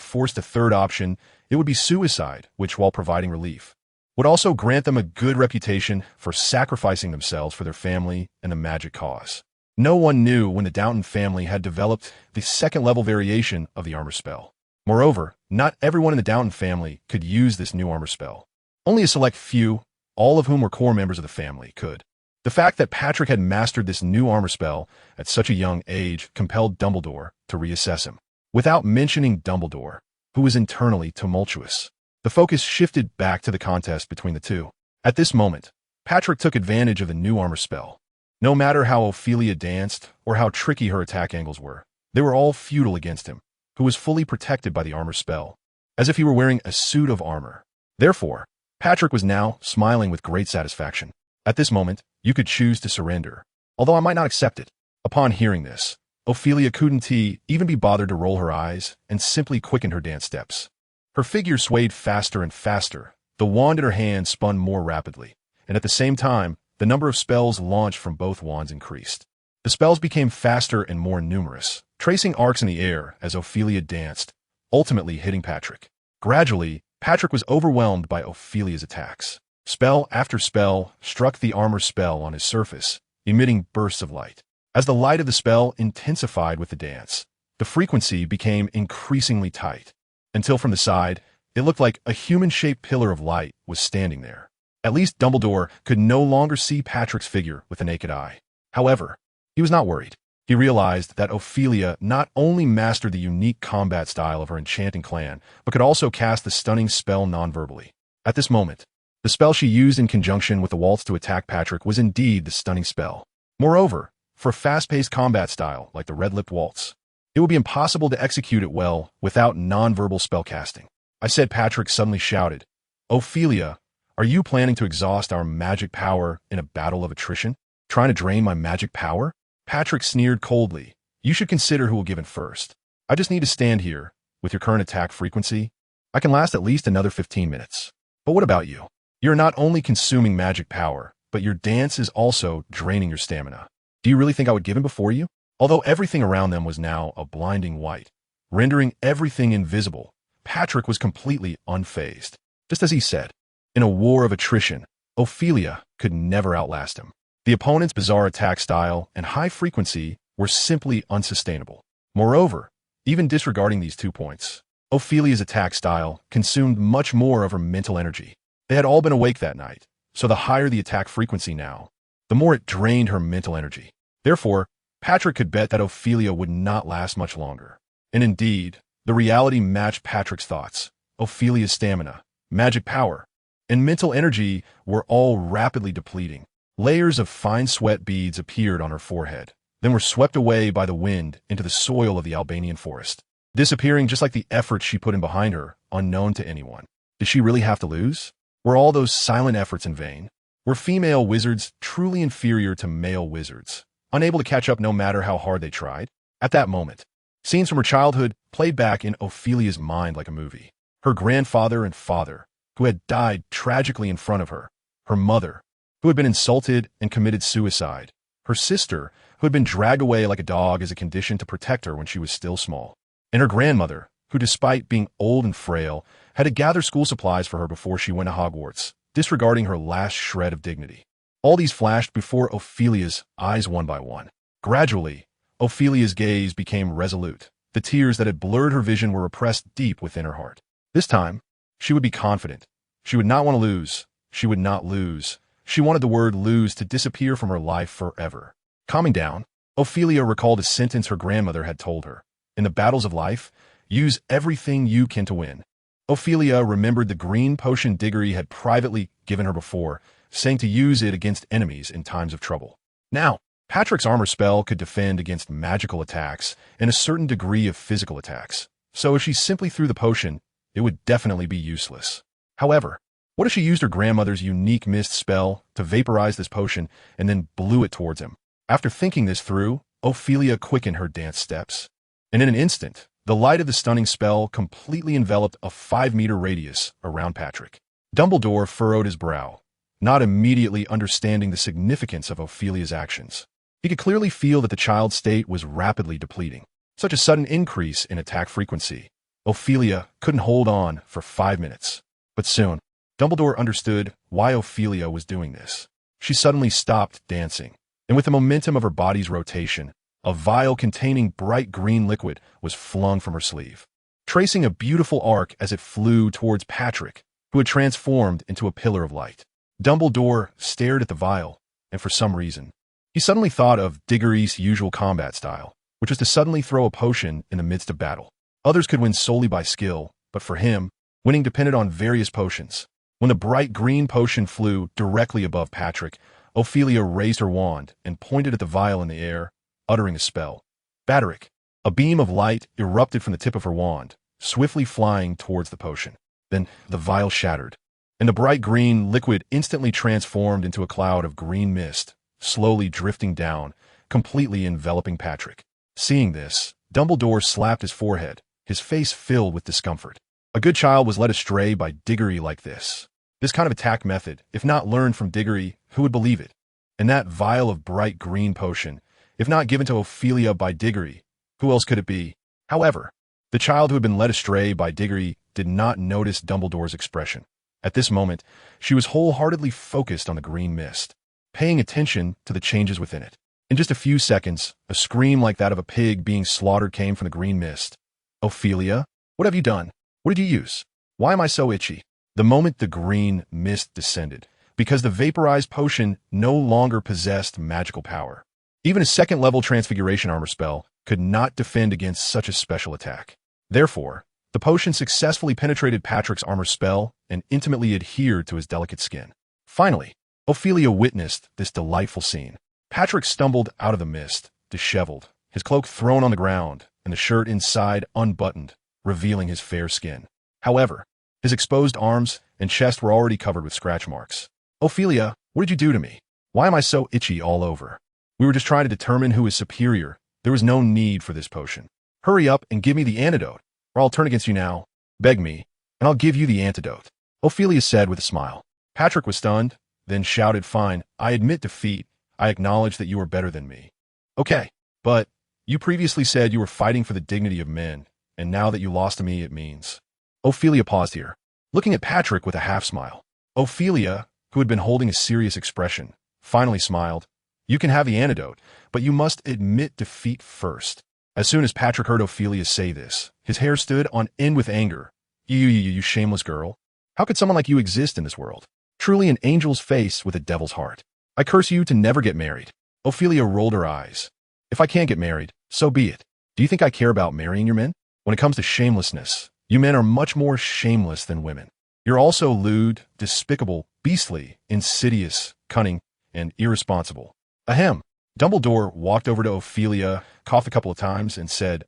forced a third option, it would be suicide, which, while providing relief, would also grant them a good reputation for sacrificing themselves for their family and the magic cause. No one knew when the Downton family had developed the second-level variation of the armor spell. Moreover, not everyone in the Downton family could use this new armor spell. Only a select few, all of whom were core members of the family, could. The fact that Patrick had mastered this new armor spell at such a young age compelled Dumbledore to reassess him. Without mentioning Dumbledore, who was internally tumultuous, the focus shifted back to the contest between the two. At this moment, Patrick took advantage of the new armor spell. No matter how Ophelia danced or how tricky her attack angles were, they were all futile against him, who was fully protected by the armor spell, as if he were wearing a suit of armor. Therefore, Patrick was now smiling with great satisfaction. At this moment, you could choose to surrender, although I might not accept it. Upon hearing this, Ophelia couldn't even be bothered to roll her eyes and simply quickened her dance steps. Her figure swayed faster and faster, the wand in her hand spun more rapidly, and at the same time, the number of spells launched from both wands increased. The spells became faster and more numerous, tracing arcs in the air as Ophelia danced, ultimately hitting Patrick. Gradually, Patrick was overwhelmed by Ophelia's attacks. Spell after spell struck the armor spell on his surface, emitting bursts of light. As the light of the spell intensified with the dance, the frequency became increasingly tight, until from the side, it looked like a human-shaped pillar of light was standing there. At least Dumbledore could no longer see Patrick's figure with the naked eye. However, he was not worried. He realized that Ophelia not only mastered the unique combat style of her enchanting clan, but could also cast the stunning spell non-verbally. At this moment, the spell she used in conjunction with the waltz to attack Patrick was indeed the stunning spell. Moreover, for a fast-paced combat style like the red-lipped waltz, it would be impossible to execute it well without non-verbal spellcasting. I said. Patrick suddenly shouted, "Ophelia, are you planning to exhaust our magic power in a battle of attrition? Trying to drain my magic power?" Patrick sneered coldly. "You should consider who will give in first. I just need to stand here. With your current attack frequency, I can last at least another 15 minutes. But what about you? You're not only consuming magic power, but your dance is also draining your stamina. Do you really think I would give in before you?" Although everything around them was now a blinding white, rendering everything invisible, Patrick was completely unfazed. Just as he said, in a war of attrition, Ophelia could never outlast him. The opponent's bizarre attack style and high frequency were simply unsustainable. Moreover, even disregarding these 2 points, Ophelia's attack style consumed much more of her mental energy. They had all been awake that night, so the higher the attack frequency now, the more it drained her mental energy. Therefore, Patrick could bet that Ophelia would not last much longer. And indeed, the reality matched Patrick's thoughts. Ophelia's stamina, magic power, and mental energy were all rapidly depleting. Layers of fine sweat beads appeared on her forehead, then were swept away by the wind into the soil of the Albanian forest, disappearing just like the effort she put in behind her, unknown to anyone. Did she really have to lose? Were all those silent efforts in vain? Were female wizards truly inferior to male wizards, unable to catch up no matter how hard they tried? At that moment, scenes from her childhood played back in Ophelia's mind like a movie. Her grandfather and father, who had died tragically in front of her, her mother, who had been insulted and committed suicide, her sister, who had been dragged away like a dog as a condition to protect her when she was still small, and her grandmother, who, despite being old and frail, had to gather school supplies for her before she went to Hogwarts, disregarding her last shred of dignity. All these flashed before Ophelia's eyes one by one. Gradually, Ophelia's gaze became resolute, The tears that had blurred her vision were repressed deep within her heart. This time, she would be confident. She would not want to lose. She would not lose. She wanted the word lose to disappear from her life forever. Calming down, Ophelia recalled a sentence her grandmother had told her. In the battles of life, use everything you can to win. Ophelia remembered the green potion Diggory had privately given her before, saying to use it against enemies in times of trouble. Now, Patrick's armor spell could defend against magical attacks and a certain degree of physical attacks, so if she simply threw the potion, it would definitely be useless. However, what if she used her grandmother's unique mist spell to vaporize this potion and then blew it towards him? After thinking this through, Ophelia quickened her dance steps. And in an instant, the light of the stunning spell completely enveloped a 5-meter radius around Patrick. Dumbledore furrowed his brow, not immediately understanding the significance of Ophelia's actions. He could clearly feel that the child's state was rapidly depleting. Such a sudden increase in attack frequency. Ophelia couldn't hold on for 5 minutes. But soon, Dumbledore understood why Ophelia was doing this. She suddenly stopped dancing, and with the momentum of her body's rotation, a vial containing bright green liquid was flung from her sleeve, tracing a beautiful arc as it flew towards Patrick, who had transformed into a pillar of light. Dumbledore stared at the vial, and for some reason, he suddenly thought of Diggory's usual combat style, which was to suddenly throw a potion in the midst of battle. Others could win solely by skill, but for him, winning depended on various potions. When the bright green potion flew directly above Patrick, Ophelia raised her wand and pointed at the vial in the air, uttering a spell. Baderick, a beam of light erupted from the tip of her wand, swiftly flying towards the potion. Then the vial shattered, and the bright green liquid instantly transformed into a cloud of green mist, slowly drifting down, completely enveloping Patrick. Seeing this, Dumbledore slapped his forehead, his face filled with discomfort. A good child was led astray by Diggory like this. This kind of attack method, if not learned from Diggory, who would believe it? And that vial of bright green potion, if not given to Ophelia by Diggory, who else could it be? However, the child who had been led astray by Diggory did not notice Dumbledore's expression. At this moment, she was wholeheartedly focused on the green mist, paying attention to the changes within it. In just a few seconds, a scream like that of a pig being slaughtered came from the green mist. Ophelia, what have you done? What did you use? Why am I so itchy? The moment the green mist descended, because the vaporized potion no longer possessed magical power. Even a second-level transfiguration armor spell could not defend against such a special attack. Therefore, the potion successfully penetrated Patrick's armor spell and intimately adhered to his delicate skin. Finally, Ophelia witnessed this delightful scene. Patrick stumbled out of the mist, disheveled, his cloak thrown on the ground, and the shirt inside unbuttoned, revealing his fair skin. However, his exposed arms and chest were already covered with scratch marks. Ophelia, what did you do to me? Why am I so itchy all over? We were just trying to determine who is superior. There was no need for this potion. Hurry up and give me the antidote, or I'll turn against you now. Beg me, and I'll give you the antidote, Ophelia said with a smile. Patrick was stunned, then shouted, Fine, I admit defeat. I acknowledge that you are better than me. Okay, but you previously said you were fighting for the dignity of men, and now that you lost to me, it means. Ophelia paused here, looking at Patrick with a half-smile. Ophelia, who had been holding a serious expression, finally smiled. You can have the antidote, but you must admit defeat first. As soon as Patrick heard Ophelia say this, his hair stood on end with anger. You shameless girl. How could someone like you exist in this world? Truly an angel's face with a devil's heart. I curse you to never get married. Ophelia rolled her eyes. If I can't get married, so be it. Do you think I care about marrying your men? When it comes to shamelessness, you men are much more shameless than women. You're also lewd, despicable, beastly, insidious, cunning, and irresponsible. Ahem. Dumbledore walked over to Ophelia, coughed a couple of times, and said,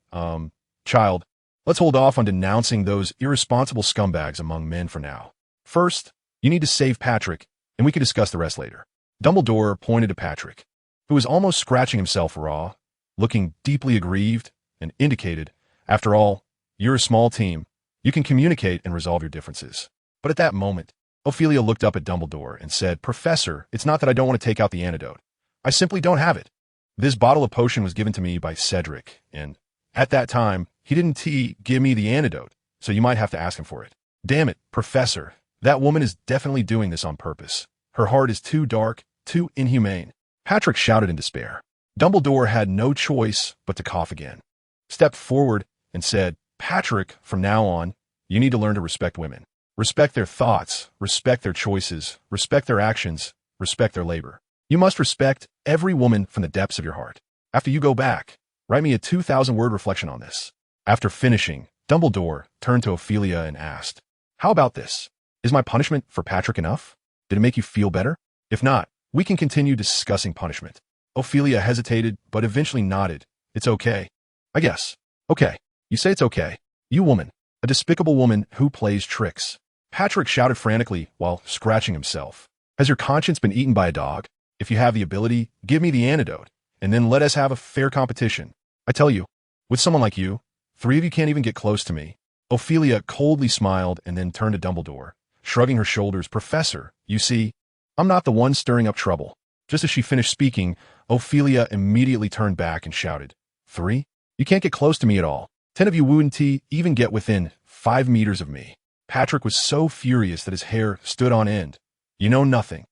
Child, let's hold off on denouncing those irresponsible scumbags among men for now. First, you need to save Patrick, and we can discuss the rest later. Dumbledore pointed to Patrick, who was almost scratching himself raw, looking deeply aggrieved, and indicated, After all, you're a small team. You can communicate and resolve your differences. But at that moment, Ophelia looked up at Dumbledore and said, Professor, it's not that I don't want to take out the antidote. I simply don't have it. This bottle of potion was given to me by Cedric, and at that time, he didn't give me the antidote, so you might have to ask him for it. Damn it, Professor, that woman is definitely doing this on purpose. Her heart is too dark, too inhumane. Patrick shouted in despair. Dumbledore had no choice but to cough again, stepped forward, and said, Patrick, from now on, you need to learn to respect women. Respect their thoughts, respect their choices, respect their actions, respect their labor. You must respect every woman from the depths of your heart. After you go back, write me a 2,000-word reflection on this. After finishing, Dumbledore turned to Ophelia and asked, How about this? Is my punishment for Patrick enough? Did it make you feel better? If not, we can continue discussing punishment. Ophelia hesitated, but eventually nodded. It's okay. I guess. Okay. You say it's okay. You woman. A despicable woman who plays tricks. Patrick shouted frantically while scratching himself. Has your conscience been eaten by a dog? If you have the ability, give me the antidote, and then let us have a fair competition. I tell you, with someone like you, 3 of you can't even get close to me. Ophelia coldly smiled and then turned to Dumbledore, shrugging her shoulders. Professor, you see, I'm not the one stirring up trouble. Just as she finished speaking, Ophelia immediately turned back and shouted, 3? You can't get close to me at all. 10 of you wouldn't even get within 5 meters of me. Patrick was so furious that his hair stood on end. You know nothing.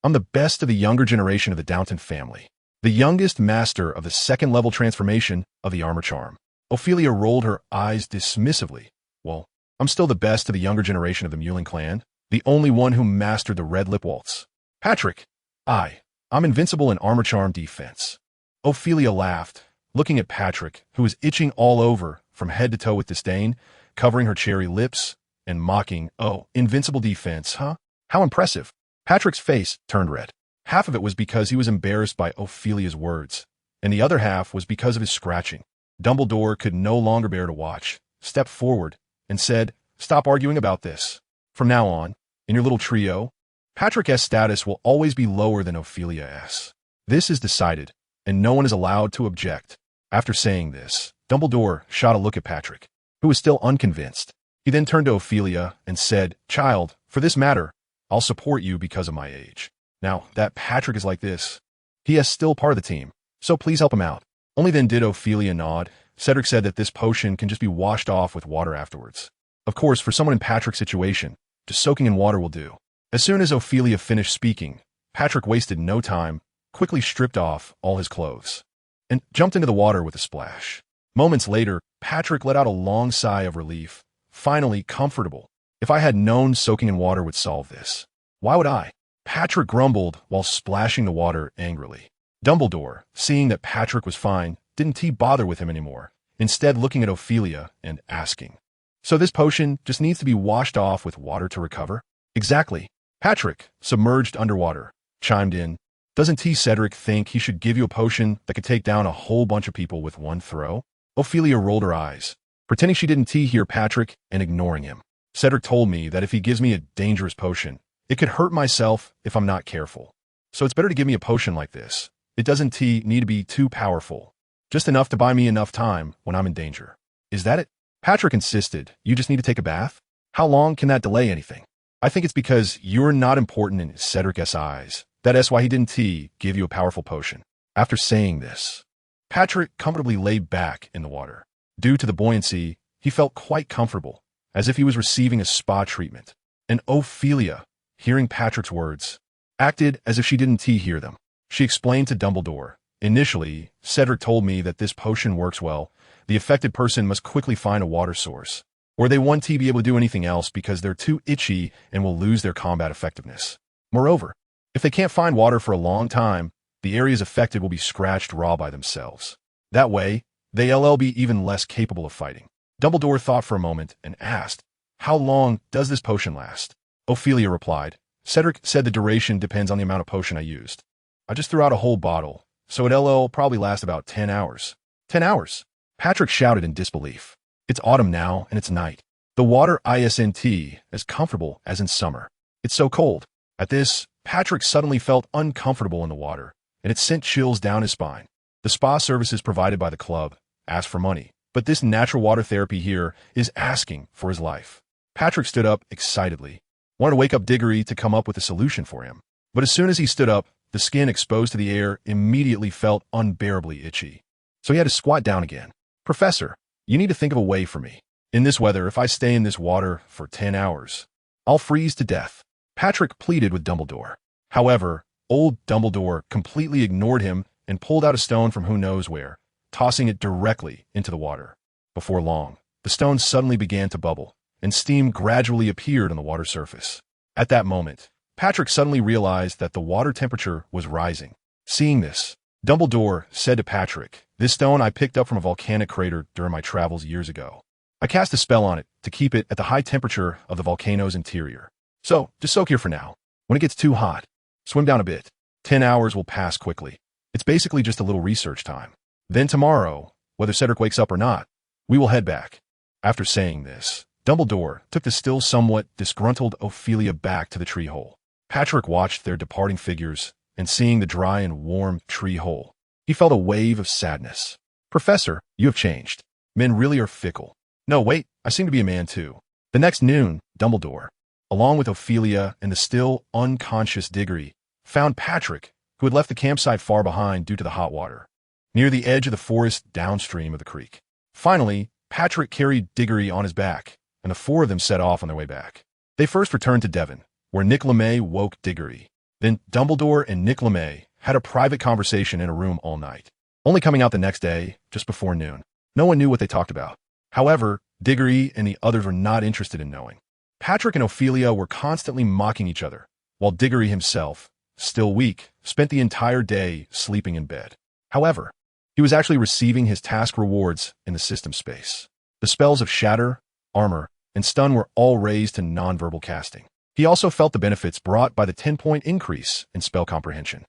I'm the best of the younger generation of the Downton family. The youngest master of the 2nd-level transformation of the armor charm. Ophelia rolled her eyes dismissively. Well, I'm still the best of the younger generation of the Mewling clan, the only one who mastered the red lip waltz. Patrick, I'm invincible in armor charm defense. Ophelia laughed, looking at Patrick, who was itching all over from head to toe with disdain, covering her cherry lips, and mocking, oh, invincible defense, huh? How impressive. Patrick's face turned red. Half of it was because he was embarrassed by Ophelia's words, and the other half was because of his scratching. Dumbledore could no longer bear to watch, stepped forward, and said, Stop arguing about this. From now on, in your little trio, Patrick S. status will always be lower than Ophelia S. This is decided, and no one is allowed to object. After saying this, Dumbledore shot a look at Patrick, who was still unconvinced. He then turned to Ophelia and said, Child, for this matter, I'll support you because of my age. Now, that Patrick is like this, he is still part of the team, so please help him out. Only then did Ophelia nod. Cedric said that this potion can just be washed off with water afterwards. Of course, for someone in Patrick's situation, just soaking in water will do. As soon as Ophelia finished speaking, Patrick wasted no time, quickly stripped off all his clothes, and jumped into the water with a splash. Moments later, Patrick let out a long sigh of relief, finally comfortable. If I had known soaking in water would solve this, why would I? Patrick grumbled while splashing the water angrily. Dumbledore, seeing that Patrick was fine, didn't bother with him anymore, instead looking at Ophelia and asking, So this potion just needs to be washed off with water to recover? Exactly. Patrick, submerged underwater, chimed in, Doesn't Cedric think he should give you a potion that could take down a whole bunch of people with one throw? Ophelia rolled her eyes, pretending she didn't hear Patrick and ignoring him. Cedric told me that if he gives me a dangerous potion, it could hurt myself if I'm not careful. So it's better to give me a potion like this. It doesn't need to be too powerful, just enough to buy me enough time when I'm in danger. Is that it? Patrick insisted. You just need to take a bath? How long can that delay anything? I think it's because you're not important in Cedric's eyes. That's why he didn't give you a powerful potion. After saying this, Patrick comfortably lay back in the water. Due to the buoyancy, he felt quite comfortable, as if he was receiving a spa treatment. And Ophelia, hearing Patrick's words, acted as if she didn't hear them. She explained to Dumbledore, Initially, Cedric told me that this potion works well. The affected person must quickly find a water source, or they won't be able to do anything else because they're too itchy and will lose their combat effectiveness. Moreover, if they can't find water for a long time, the areas affected will be scratched raw by themselves. That way, they'll be even less capable of fighting. Dumbledore thought for a moment and asked, How long does this potion last? Ophelia replied, Cedric said the duration depends on the amount of potion I used. I just threw out a whole bottle, so it'll probably last about 10 hours. 10 hours? Patrick shouted in disbelief. It's autumn now, and it's night. The water isn't as comfortable as in summer. It's so cold. At this, Patrick suddenly felt uncomfortable in the water, and it sent chills down his spine. The spa services provided by the club asked for money, but this natural water therapy here is asking for his life. Patrick stood up excitedly, wanted to wake up Diggory to come up with a solution for him. But as soon as he stood up, the skin exposed to the air immediately felt unbearably itchy. So he had to squat down again. Professor, you need to think of a way for me. In this weather, if I stay in this water for 10 hours, I'll freeze to death. Patrick pleaded with Dumbledore. However, old Dumbledore completely ignored him and pulled out a stone from who knows where, tossing it directly into the water. Before long, the stones suddenly began to bubble, and steam gradually appeared on the water surface. At that moment, Patrick suddenly realized that the water temperature was rising. Seeing this, Dumbledore said to Patrick, "This stone I picked up from a volcanic crater during my travels years ago. I cast a spell on it to keep it at the high temperature of the volcano's interior. So, just soak here for now. When it gets too hot, swim down a bit. 10 hours will pass quickly. It's basically just a little research time. Then tomorrow, whether Cedric wakes up or not, we will head back." After saying this, Dumbledore took the still somewhat disgruntled Ophelia back to the tree hole. Patrick watched their departing figures, and seeing the dry and warm tree hole, he felt a wave of sadness. "Professor, you have changed. Men really are fickle. No, wait, I seem to be a man too." The next noon, Dumbledore, along with Ophelia and the still unconscious Diggory, found Patrick, who had left the campsite far behind due to the hot water, near the edge of the forest downstream of the creek. Finally, Patrick carried Diggory on his back, and the four of them set off on their way back. They first returned to Devon, where Nick LeMay woke Diggory. Then Dumbledore and Nick LeMay had a private conversation in a room all night, only coming out the next day, just before noon. No one knew what they talked about. However, Diggory and the others were not interested in knowing. Patrick and Ophelia were constantly mocking each other, while Diggory himself, still weak, spent the entire day sleeping in bed. However, he was actually receiving his task rewards in the system space. The spells of Shatter, Armor, and Stun were all raised to nonverbal casting. He also felt the benefits brought by the 10-point increase in spell comprehension.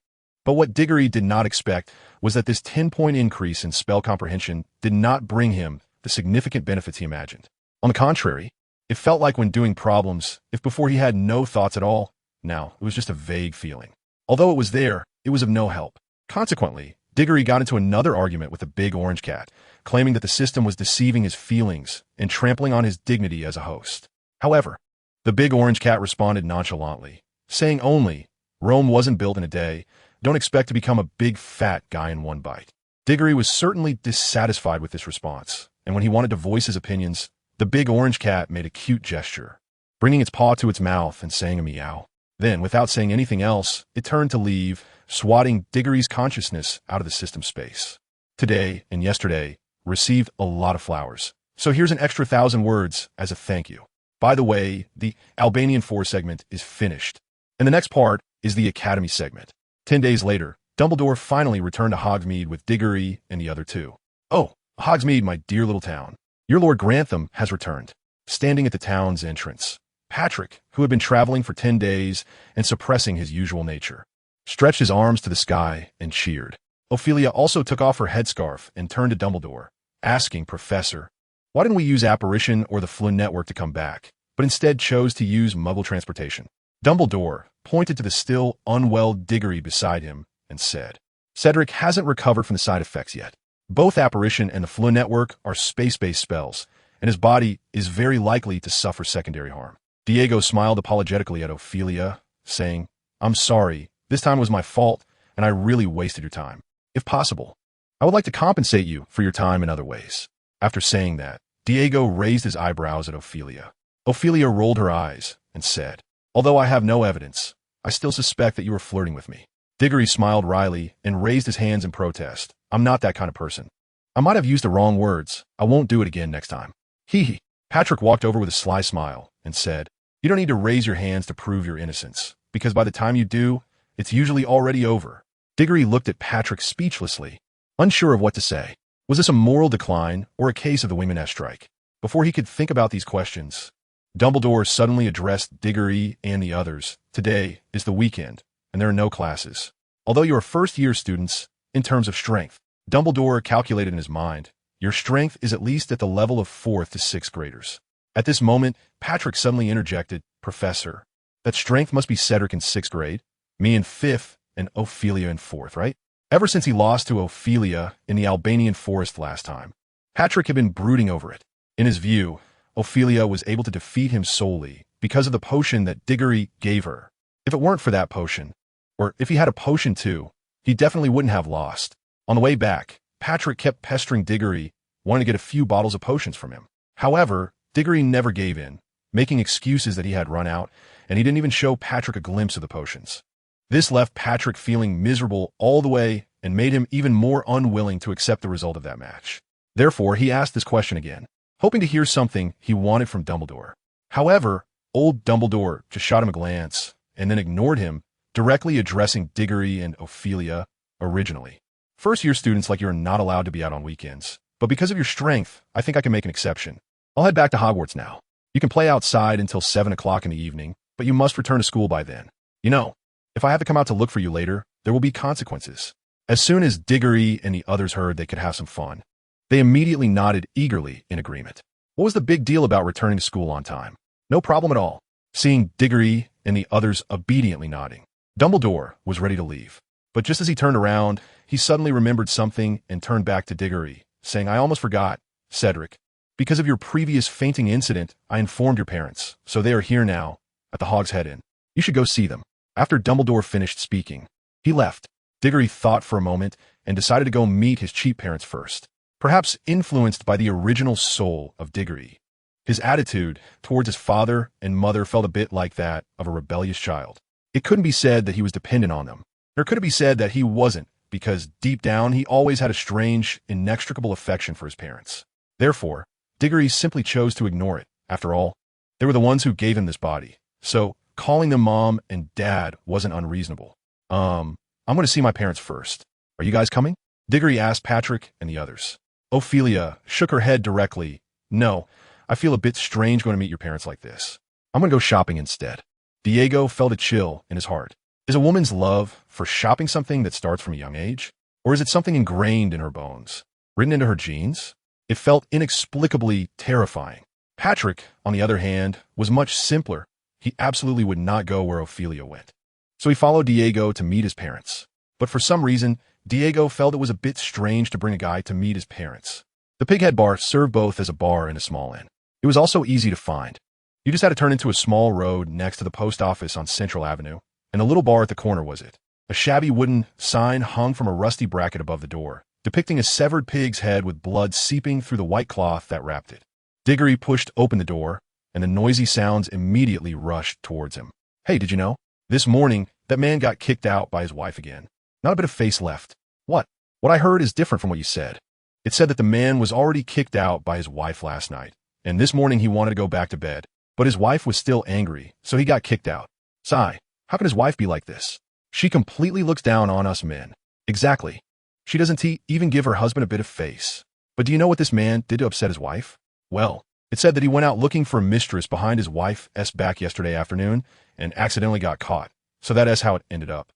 But what Diggory did not expect was that this 10-point increase in spell comprehension did not bring him the significant benefits he imagined. On the contrary, it felt like when doing problems, if before he had no thoughts at all, now it was just a vague feeling. Although it was there, it was of no help. Consequently, Diggory got into another argument with the Big Orange Cat, claiming that the system was deceiving his feelings and trampling on his dignity as a host. However, the Big Orange Cat responded nonchalantly, saying only, "Rome wasn't built in a day. Don't expect to become a big fat guy in one bite." Diggory was certainly dissatisfied with this response, and when he wanted to voice his opinions, the Big Orange Cat made a cute gesture, bringing its paw to its mouth and saying a meow. Then, without saying anything else, it turned to leave, swatting Diggory's consciousness out of the system space. Today and yesterday received a lot of flowers, so here's an extra 1,000 words as a thank you. By the way, the Albanian 4 segment is finished, and the next part is the Academy segment. 10 days later, Dumbledore finally returned to Hogsmeade with Diggory and the other two. "Oh, Hogsmeade, my dear little town. Your Lord Grantham has returned." Standing at the town's entrance, Patrick, who had been traveling for 10 days and suppressing his usual nature, stretched his arms to the sky and cheered. Ophelia also took off her headscarf and turned to Dumbledore, asking, "Professor, why didn't we use Apparition or the Flynn Network to come back, but instead chose to use Muggle transportation?" Dumbledore pointed to the still unwell Diggory beside him and said, "Cedric hasn't recovered from the side effects yet. Both Apparition and the Flynn Network are space-based spells, and his body is very likely to suffer secondary harm." Diego smiled apologetically at Ophelia, saying, "I'm sorry, this time was my fault, and I really wasted your time. If possible, I would like to compensate you for your time in other ways." After saying that, Diego raised his eyebrows at Ophelia. Ophelia rolled her eyes and said, "Although I have no evidence, I still suspect that you are flirting with me." Diggory smiled wryly and raised his hands in protest. "I'm not that kind of person. I might have used the wrong words. I won't do it again next time." Hee. Patrick walked over with a sly smile and said, "You don't need to raise your hands to prove your innocence, because by the time you do, it's usually already over." Diggory looked at Patrick speechlessly, unsure of what to say. Was this a moral decline or a case of the Wingman strike? Before he could think about these questions, Dumbledore suddenly addressed Diggory and the others. "Today is the weekend, and there are no classes. Although you are first-year students, in terms of strength," Dumbledore calculated in his mind, "your strength is at least at the level of 4th to 6th graders." At this moment, Patrick suddenly interjected, "Professor, that strength must be Cedric in 6th grade, me in 5th, and Ophelia in 4th, right?" Ever since he lost to Ophelia in the Albanian forest last time, Patrick had been brooding over it. In his view, Ophelia was able to defeat him solely because of the potion that Diggory gave her. If it weren't for that potion, or if he had a potion too, he definitely wouldn't have lost. On the way back, Patrick kept pestering Diggory, wanting to get a few bottles of potions from him. However, Diggory never gave in, making excuses that he had run out, and he didn't even show Patrick a glimpse of the potions. This left Patrick feeling miserable all the way and made him even more unwilling to accept the result of that match. Therefore, he asked this question again, hoping to hear something he wanted from Dumbledore. However, old Dumbledore just shot him a glance and then ignored him, directly addressing Diggory and Ophelia originally. First-year students like you are not allowed to be out on weekends, but because of your strength, I think I can make an exception. I'll head back to Hogwarts now. You can play outside until 7 o'clock in the evening, but you must return to school by then. You know, if I have to come out to look for you later, there will be consequences. As soon as Diggory and the others heard they could have some fun, they immediately nodded eagerly in agreement. What was the big deal about returning to school on time? No problem at all. Seeing Diggory and the others obediently nodding, Dumbledore was ready to leave. But just as he turned around, he suddenly remembered something and turned back to Diggory, saying, I almost forgot, Cedric. Because of your previous fainting incident, I informed your parents, so they are here now, at the Hog's Head Inn. You should go see them. After Dumbledore finished speaking, he left. Diggory thought for a moment and decided to go meet his cheap parents first. Perhaps influenced by the original soul of Diggory, his attitude towards his father and mother felt a bit like that of a rebellious child. It couldn't be said that he was dependent on them, nor could it be said that he wasn't, because deep down he always had a strange, inextricable affection for his parents. Therefore, Diggory simply chose to ignore it. After all, they were the ones who gave him this body, so calling them mom and dad wasn't unreasonable. I'm going to see my parents first. Are you guys coming? Diggory asked Patrick and the others. Ophelia shook her head directly. No, I feel a bit strange going to meet your parents like this. I'm going to go shopping instead. Diego felt a chill in his heart. Is a woman's love for shopping something that starts from a young age? Or is it something ingrained in her bones, written into her genes? It felt inexplicably terrifying. Patrick, on the other hand, was much simpler. He absolutely would not go where Ophelia went. So he followed Diego to meet his parents. But for some reason, Diego felt it was a bit strange to bring a guy to meet his parents. The Pighead Bar served both as a bar and a small inn. It was also easy to find. You just had to turn into a small road next to the post office on Central Avenue, and the little bar at the corner was it. A shabby wooden sign hung from a rusty bracket above the door, depicting a severed pig's head with blood seeping through the white cloth that wrapped it. Diggory pushed open the door, and the noisy sounds immediately rushed towards him. Hey, did you know? This morning, that man got kicked out by his wife again. Not a bit of face left. What? What I heard is different from what you said. It said that the man was already kicked out by his wife last night, and this morning he wanted to go back to bed, but his wife was still angry, so he got kicked out. Sigh, how can his wife be like this? She completely looks down on us men. Exactly. She doesn't even give her husband a bit of face. But do you know what this man did to upset his wife? Well, it said that he went out looking for a mistress behind his wife's back yesterday afternoon and accidentally got caught. So that is how it ended up.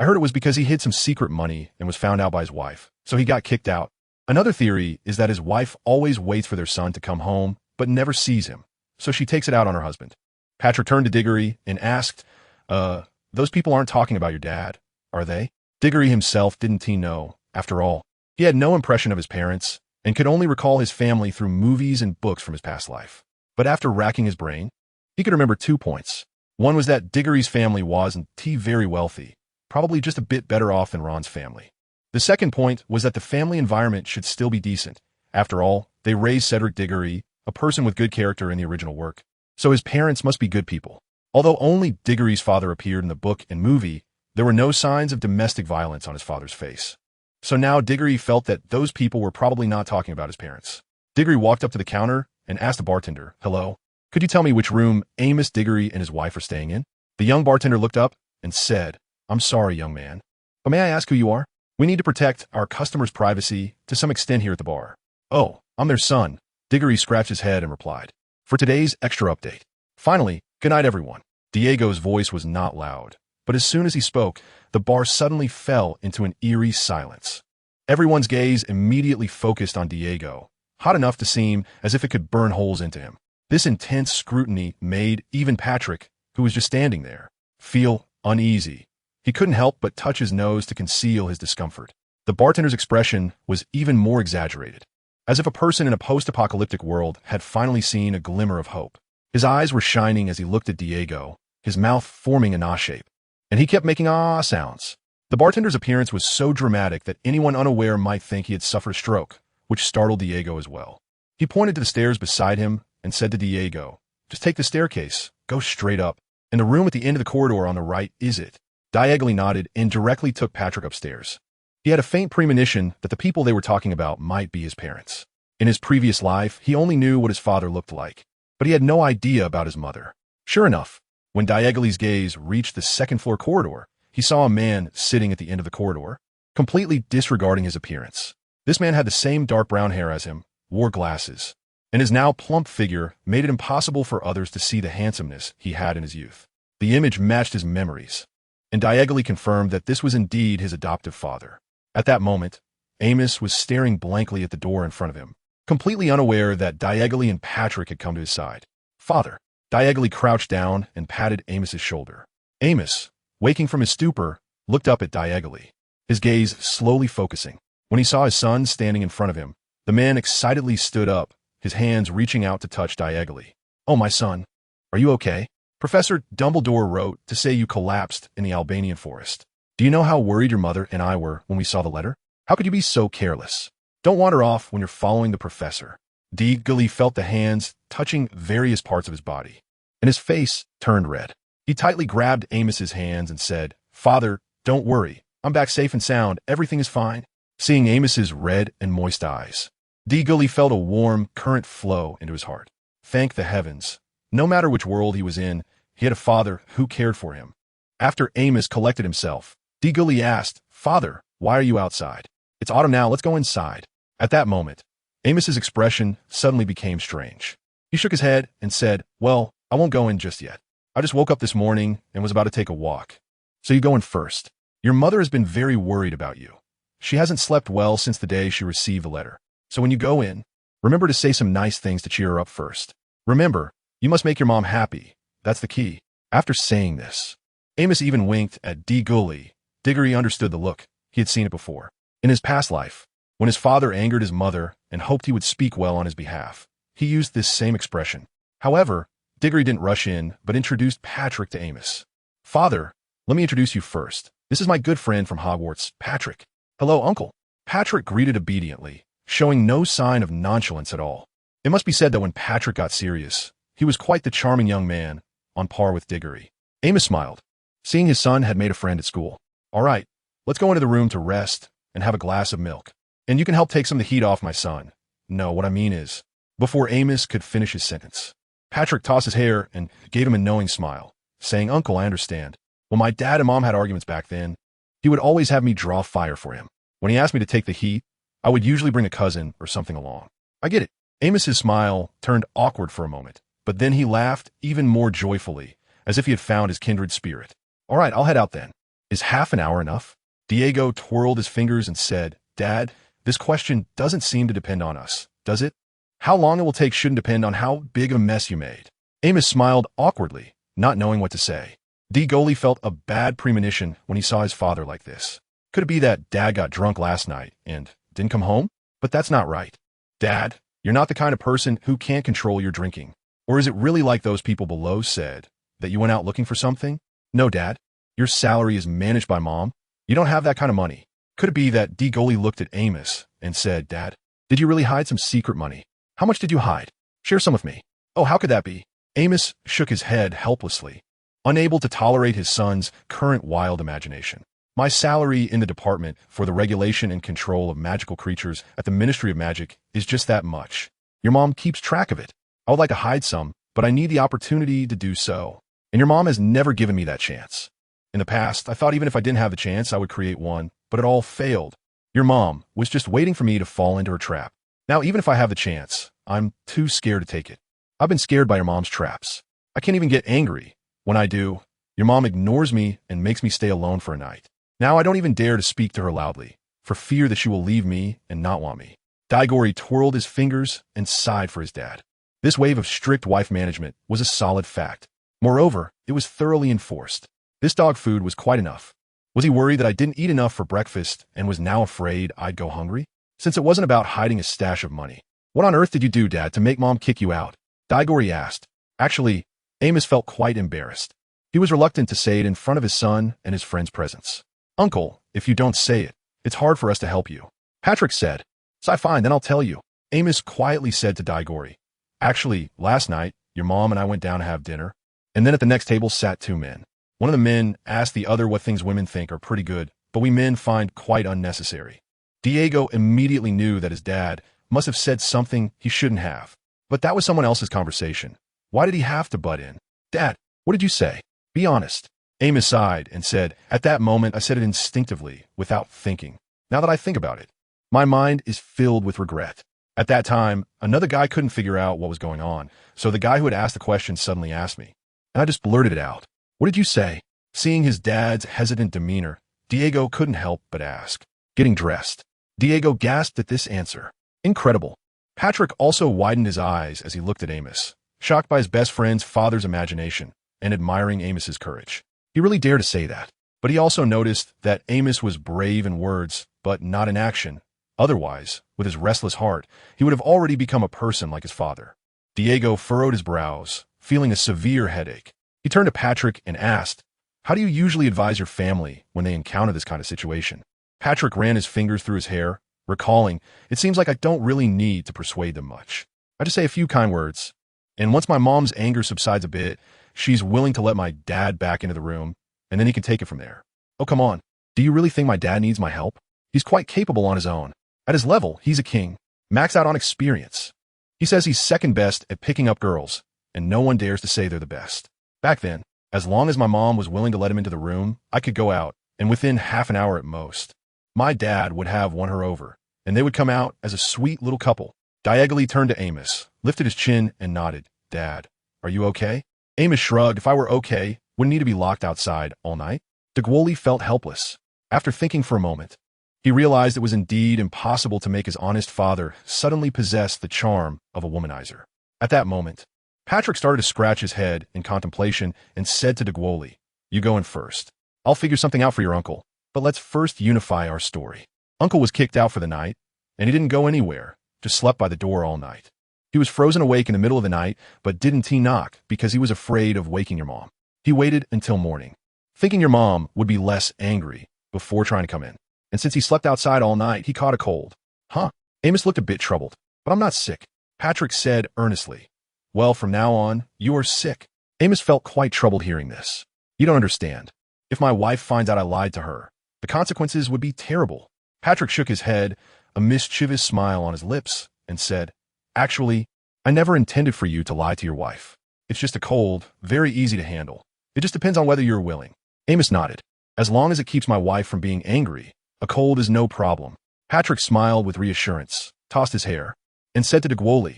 I heard it was because he hid some secret money and was found out by his wife, so he got kicked out. Another theory is that his wife always waits for their son to come home, but never sees him, so she takes it out on her husband. Patrick turned to Diggory and asked, those people aren't talking about your dad, are they? Diggory himself didn't know. After all, he had no impression of his parents and could only recall his family through movies and books from his past life. But after racking his brain, he could remember 2 points. One was that Diggory's family wasn't very wealthy, probably just a bit better off than Ron's family. The second point was that the family environment should still be decent. After all, they raised Cedric Diggory, a person with good character in the original work, so his parents must be good people. Although only Diggory's father appeared in the book and movie, there were no signs of domestic violence on his father's face. So now Diggory felt that those people were probably not talking about his parents. Diggory walked up to the counter and asked the bartender, hello, could you tell me which room Amos Diggory and his wife are staying in? The young bartender looked up and said, I'm sorry, young man, but may I ask who you are? We need to protect our customers' privacy to some extent here at the bar. Oh, I'm their son. Diggory scratched his head and replied, for today's extra update. Finally, good night, everyone. Diego's voice was not loud, but as soon as he spoke, the bar suddenly fell into an eerie silence. Everyone's gaze immediately focused on Diego, hot enough to seem as if it could burn holes into him. This intense scrutiny made even Patrick, who was just standing there, feel uneasy. He couldn't help but touch his nose to conceal his discomfort. The bartender's expression was even more exaggerated, as if a person in a post-apocalyptic world had finally seen a glimmer of hope. His eyes were shining as he looked at Diego, his mouth forming an ah shape, and he kept making ah sounds. The bartender's appearance was so dramatic that anyone unaware might think he had suffered a stroke, which startled Diego as well. He pointed to the stairs beside him and said to Diego, just take the staircase, go straight up, and the room at the end of the corridor on the right is it. Diego nodded and directly took Patrick upstairs. He had a faint premonition that the people they were talking about might be his parents. In his previous life, he only knew what his father looked like, but he had no idea about his mother. Sure enough, when Diegoli's gaze reached the second-floor corridor, he saw a man sitting at the end of the corridor, completely disregarding his appearance. This man had the same dark brown hair as him, wore glasses, and his now plump figure made it impossible for others to see the handsomeness he had in his youth. The image matched his memories, and Diegoli confirmed that this was indeed his adoptive father. At that moment, Amos was staring blankly at the door in front of him, completely unaware that Diegoli and Patrick had come to his side. "Father." Diegoli crouched down and patted Amos's shoulder. Amos, waking from his stupor, looked up at Diegoli, his gaze slowly focusing. When he saw his son standing in front of him, the man excitedly stood up, his hands reaching out to touch Diegoli. "Oh, my son, are you okay? Professor Dumbledore wrote to say you collapsed in the Albanian forest. Do you know how worried your mother and I were when we saw the letter? How could you be so careless? Don't wander off when you're following the professor." Diegoli felt the hands touching various parts of his body, and his face turned red. He tightly grabbed Amos's hands and said, "Father, don't worry. I'm back safe and sound. Everything is fine." Seeing Amos's red and moist eyes, Diegoli felt a warm current flow into his heart. Thank the heavens. No matter which world he was in, he had a father who cared for him. After Amos collected himself, Diegoli asked, "Father, why are you outside? It's autumn now, let's go inside." At that moment, Amos's expression suddenly became strange. He shook his head and said, "Well, I won't go in just yet. I just woke up this morning and was about to take a walk. So you go in first. Your mother has been very worried about you. She hasn't slept well since the day she received the letter. So when you go in, remember to say some nice things to cheer her up first. Remember, you must make your mom happy. That's the key." After saying this, Amos even winked at Diegoli. Diegoli understood the look. He had seen it before. In his past life, when his father angered his mother and hoped he would speak well on his behalf, he used this same expression. However, Diegoli didn't rush in, but introduced Patrick to Amos. "Father, let me introduce you first. This is my good friend from Hogwarts, Patrick." "Hello, Uncle." Patrick greeted obediently, showing no sign of nonchalance at all. It must be said that when Patrick got serious, he was quite the charming young man, on par with Diegoli. Amos smiled, seeing his son had made a friend at school. "All right, let's go into the room to rest and have a glass of milk. And you can help take some of the heat off my son." "No, what I mean is..." Before Amos could finish his sentence, Patrick tossed his hair and gave him a knowing smile, saying, "Uncle, I understand. When my dad and mom had arguments back then, he would always have me draw fire for him. When he asked me to take the heat, I would usually bring a cousin or something along. I get it." Amos's smile turned awkward for a moment, but then he laughed even more joyfully, as if he had found his kindred spirit. "All right, I'll head out then. Is half an hour enough?" Diego twirled his fingers and said, "Dad, this question doesn't seem to depend on us, does it? How long it will take shouldn't depend on how big of a mess you made." Amos smiled awkwardly, not knowing what to say. Diegoli felt a bad premonition when he saw his father like this. Could it be that Dad got drunk last night and didn't come home? But that's not right. "Dad, you're not the kind of person who can't control your drinking. Or is it really like those people below said, that you went out looking for something?" "No, Dad. Your salary is managed by Mom. You don't have that kind of money." Could it be that Diegoli looked at Amos and said, "Dad, did you really hide some secret money? How much did you hide? Share some with me." "Oh, how could that be?" Amos shook his head helplessly, unable to tolerate his son's current wild imagination. "My salary in the department for the regulation and control of magical creatures at the Ministry of Magic is just that much. Your mom keeps track of it. I would like to hide some, but I need the opportunity to do so. And your mom has never given me that chance. In the past, I thought even if I didn't have the chance, I would create one, but it all failed. Your mom was just waiting for me to fall into her trap. Now, even if I have the chance, I'm too scared to take it. I've been scared by your mom's traps. I can't even get angry. When I do, your mom ignores me and makes me stay alone for a night. Now I don't even dare to speak to her loudly, for fear that she will leave me and not want me." Diegoli twirled his fingers and sighed for his dad. This wave of strict wife management was a solid fact. Moreover, it was thoroughly enforced. This dog food was quite enough. Was he worried that I didn't eat enough for breakfast and was now afraid I'd go hungry? Since it wasn't about hiding a stash of money. "What on earth did you do, Dad, to make Mom kick you out?" Diegoli asked. Actually, Amos felt quite embarrassed. He was reluctant to say it in front of his son and his friend's presence. "Uncle, if you don't say it, it's hard for us to help you." Patrick said. "So fine, then I'll tell you." Amos quietly said to Diegoli, "Actually, last night, your mom and I went down to have dinner, and then at the next table sat two men. One of the men asked the other what things women think are pretty good but we men find quite unnecessary. Diego immediately knew that his dad must have said something he shouldn't have. But that was someone else's conversation. Why did he have to butt in? Dad, what did you say? Be honest. Amos sighed and said, at that moment I said it instinctively, without thinking. Now that I think about it, my mind is filled with regret. At that time, another guy couldn't figure out what was going on, so the guy who had asked the question suddenly asked me. And I just blurted it out. What did you say? Seeing his dad's hesitant demeanor, Diego couldn't help but ask. Getting dressed. Diego gasped at this answer. Incredible. Patrick also widened his eyes as he looked at Amos, shocked by his best friend's father's imagination and admiring Amos's courage. He really dared to say that. But he also noticed that Amos was brave in words, but not in action. Otherwise, with his restless heart, he would have already become a person like his father. Diego furrowed his brows, feeling a severe headache. He turned to Patrick and asked, how do you usually advise your family when they encounter this kind of situation? Patrick ran his fingers through his hair, recalling, it seems like I don't really need to persuade them much. I just say a few kind words. And once my mom's anger subsides a bit, she's willing to let my dad back into the room, and then he can take it from there. Oh, come on. Do you really think my dad needs my help? He's quite capable on his own. At his level, he's a king, maxed out on experience. He says he's second best at picking up girls, and no one dares to say they're the best. Back then, as long as my mom was willing to let him into the room, I could go out, and within half an hour at most, my dad would have won her over, and they would come out as a sweet little couple. Diego turned to Amos, lifted his chin, and nodded. Dad, are you okay? Amos shrugged. If I were okay, wouldn't need to be locked outside all night. Diego felt helpless. After thinking for a moment, he realized it was indeed impossible to make his honest father suddenly possess the charm of a womanizer. At that moment, Patrick started to scratch his head in contemplation and said to Diego, you go in first. I'll figure something out for your uncle, but let's first unify our story. Uncle was kicked out for the night, and he didn't go anywhere, just slept by the door all night. He was frozen awake in the middle of the night, but didn't he knock because he was afraid of waking your mom. He waited until morning, thinking your mom would be less angry before trying to come in. And since he slept outside all night, he caught a cold. Huh? Amos looked a bit troubled. But I'm not sick, Patrick said earnestly. Well, from now on, you are sick. Amos felt quite troubled hearing this. You don't understand. If my wife finds out I lied to her, the consequences would be terrible. Patrick shook his head, a mischievous smile on his lips, and said, actually, I never intended for you to lie to your wife. It's just a cold, very easy to handle. It just depends on whether you're willing. Amos nodded. As long as it keeps my wife from being angry, a cold is no problem. Patrick smiled with reassurance, tossed his hair, and said to Diego,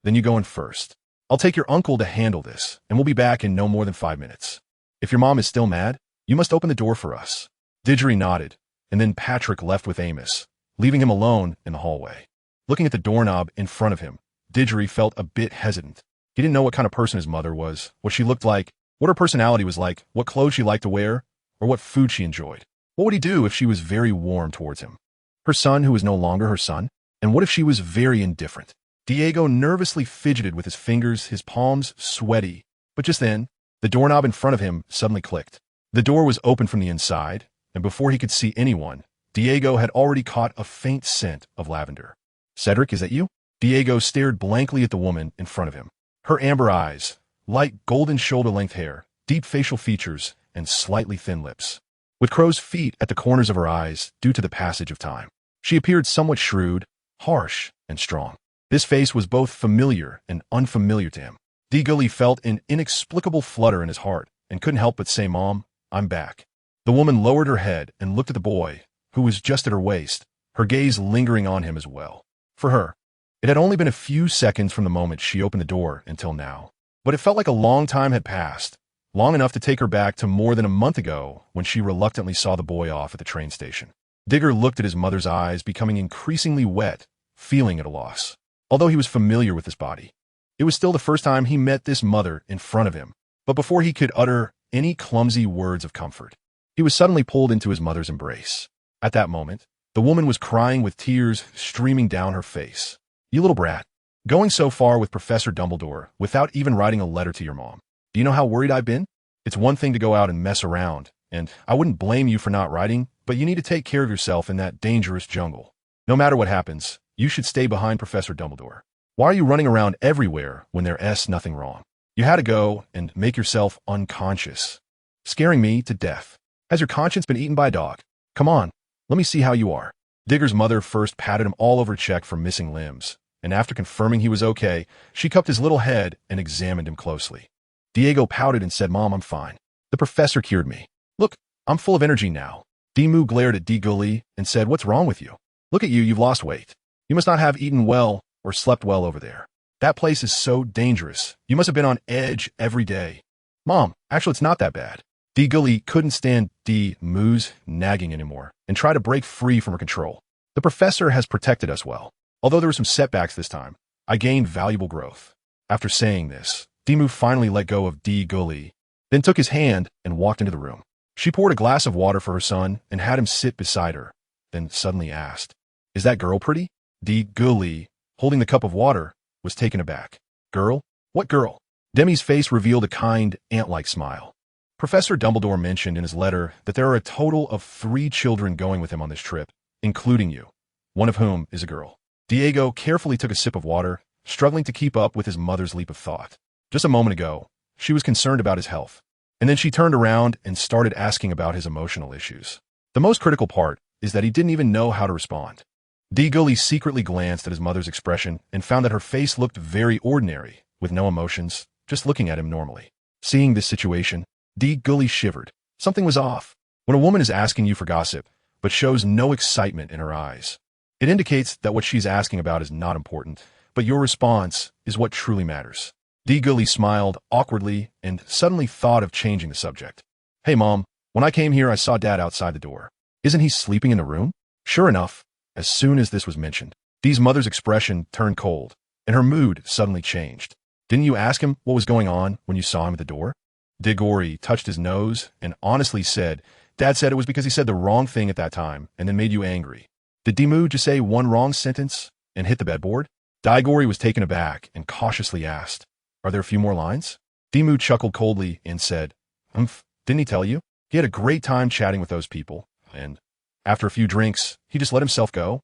then you go in first. I'll take your uncle to handle this, and we'll be back in no more than 5 minutes. If your mom is still mad, you must open the door for us. Diego nodded, and then Patrick left with Amos, leaving him alone in the hallway. Looking at the doorknob in front of him, Diego felt a bit hesitant. He didn't know what kind of person his mother was, what she looked like, what her personality was like, what clothes she liked to wear, or what food she enjoyed. What would he do if she was very warm towards him? Her son who was no longer her son? And what if she was very indifferent? Diego nervously fidgeted with his fingers, his palms sweaty. But just then, the doorknob in front of him suddenly clicked. The door was open from the inside, and before he could see anyone, Diego had already caught a faint scent of lavender. Cedric, is that you? Diego stared blankly at the woman in front of him. Her amber eyes, light golden shoulder-length hair, deep facial features, and slightly thin lips, with crow's feet at the corners of her eyes due to the passage of time. She appeared somewhat shrewd, harsh, and strong. This face was both familiar and unfamiliar to him. Diego felt an inexplicable flutter in his heart and couldn't help but say, Mom, I'm back. The woman lowered her head and looked at the boy, who was just at her waist, her gaze lingering on him as well. For her, it had only been a few seconds from the moment she opened the door until now. But it felt like a long time had passed, long enough to take her back to more than a month ago when she reluctantly saw the boy off at the train station. Diego looked at his mother's eyes becoming increasingly wet, feeling at a loss. Although he was familiar with this body, it was still the first time he met this mother in front of him. But before he could utter any clumsy words of comfort, he was suddenly pulled into his mother's embrace. At that moment, the woman was crying with tears streaming down her face. You little brat, going so far with Professor Dumbledore without even writing a letter to your mom. Do you know how worried I've been? It's one thing to go out and mess around, and I wouldn't blame you for not writing, but you need to take care of yourself in that dangerous jungle. No matter what happens, you should stay behind Professor Dumbledore. Why are you running around everywhere when there's nothing wrong? You had to go and make yourself unconscious, scaring me to death. Has your conscience been eaten by a dog? Come on, let me see how you are. Digger's mother first patted him all over check for missing limbs, and after confirming he was okay, she cupped his little head and examined him closely. Diego pouted and said, Mom, I'm fine. The professor cured me. Look, I'm full of energy now. Dimu glared at Diguli and said, What's wrong with you? Look at you, you've lost weight. You must not have eaten well or slept well over there. That place is so dangerous. You must have been on edge every day. Mom, actually it's not that bad. Diguli couldn't stand Dimu's nagging anymore and tried to break free from her control. The professor has protected us well. Although there were some setbacks this time, I gained valuable growth. After saying this, Dimu finally let go of Diguli, then took his hand and walked into the room. She poured a glass of water for her son and had him sit beside her, then suddenly asked, Is that girl pretty? Diguli, holding the cup of water, was taken aback. Girl? What girl? Demi's face revealed a kind, ant-like smile. Professor Dumbledore mentioned in his letter that there are a total of 3 children going with him on this trip, including you, one of whom is a girl. Diego carefully took a sip of water, struggling to keep up with his mother's leap of thought. Just a moment ago, she was concerned about his health, and then she turned around and started asking about his emotional issues. The most critical part is that he didn't even know how to respond. Diguli secretly glanced at his mother's expression and found that her face looked very ordinary, with no emotions, just looking at him normally. Seeing this situation, Diguli shivered. Something was off. When a woman is asking you for gossip, but shows no excitement in her eyes, it indicates that what she's asking about is not important, but your response is what truly matters. Diguli smiled awkwardly and suddenly thought of changing the subject. Hey Mom, when I came here I saw Dad outside the door. Isn't he sleeping in the room? Sure enough, as soon as this was mentioned, Dee's mother's expression turned cold, and her mood suddenly changed. Didn't you ask him what was going on when you saw him at the door? Digori touched his nose and honestly said, Dad said it was because he said the wrong thing at that time and then made you angry. Did Dimu just say one wrong sentence and hit the bedboard? Digori was taken aback and cautiously asked, Are there a few more lines? Dimu chuckled coldly and said, Didn't he tell you? He had a great time chatting with those people, and after a few drinks, he just let himself go.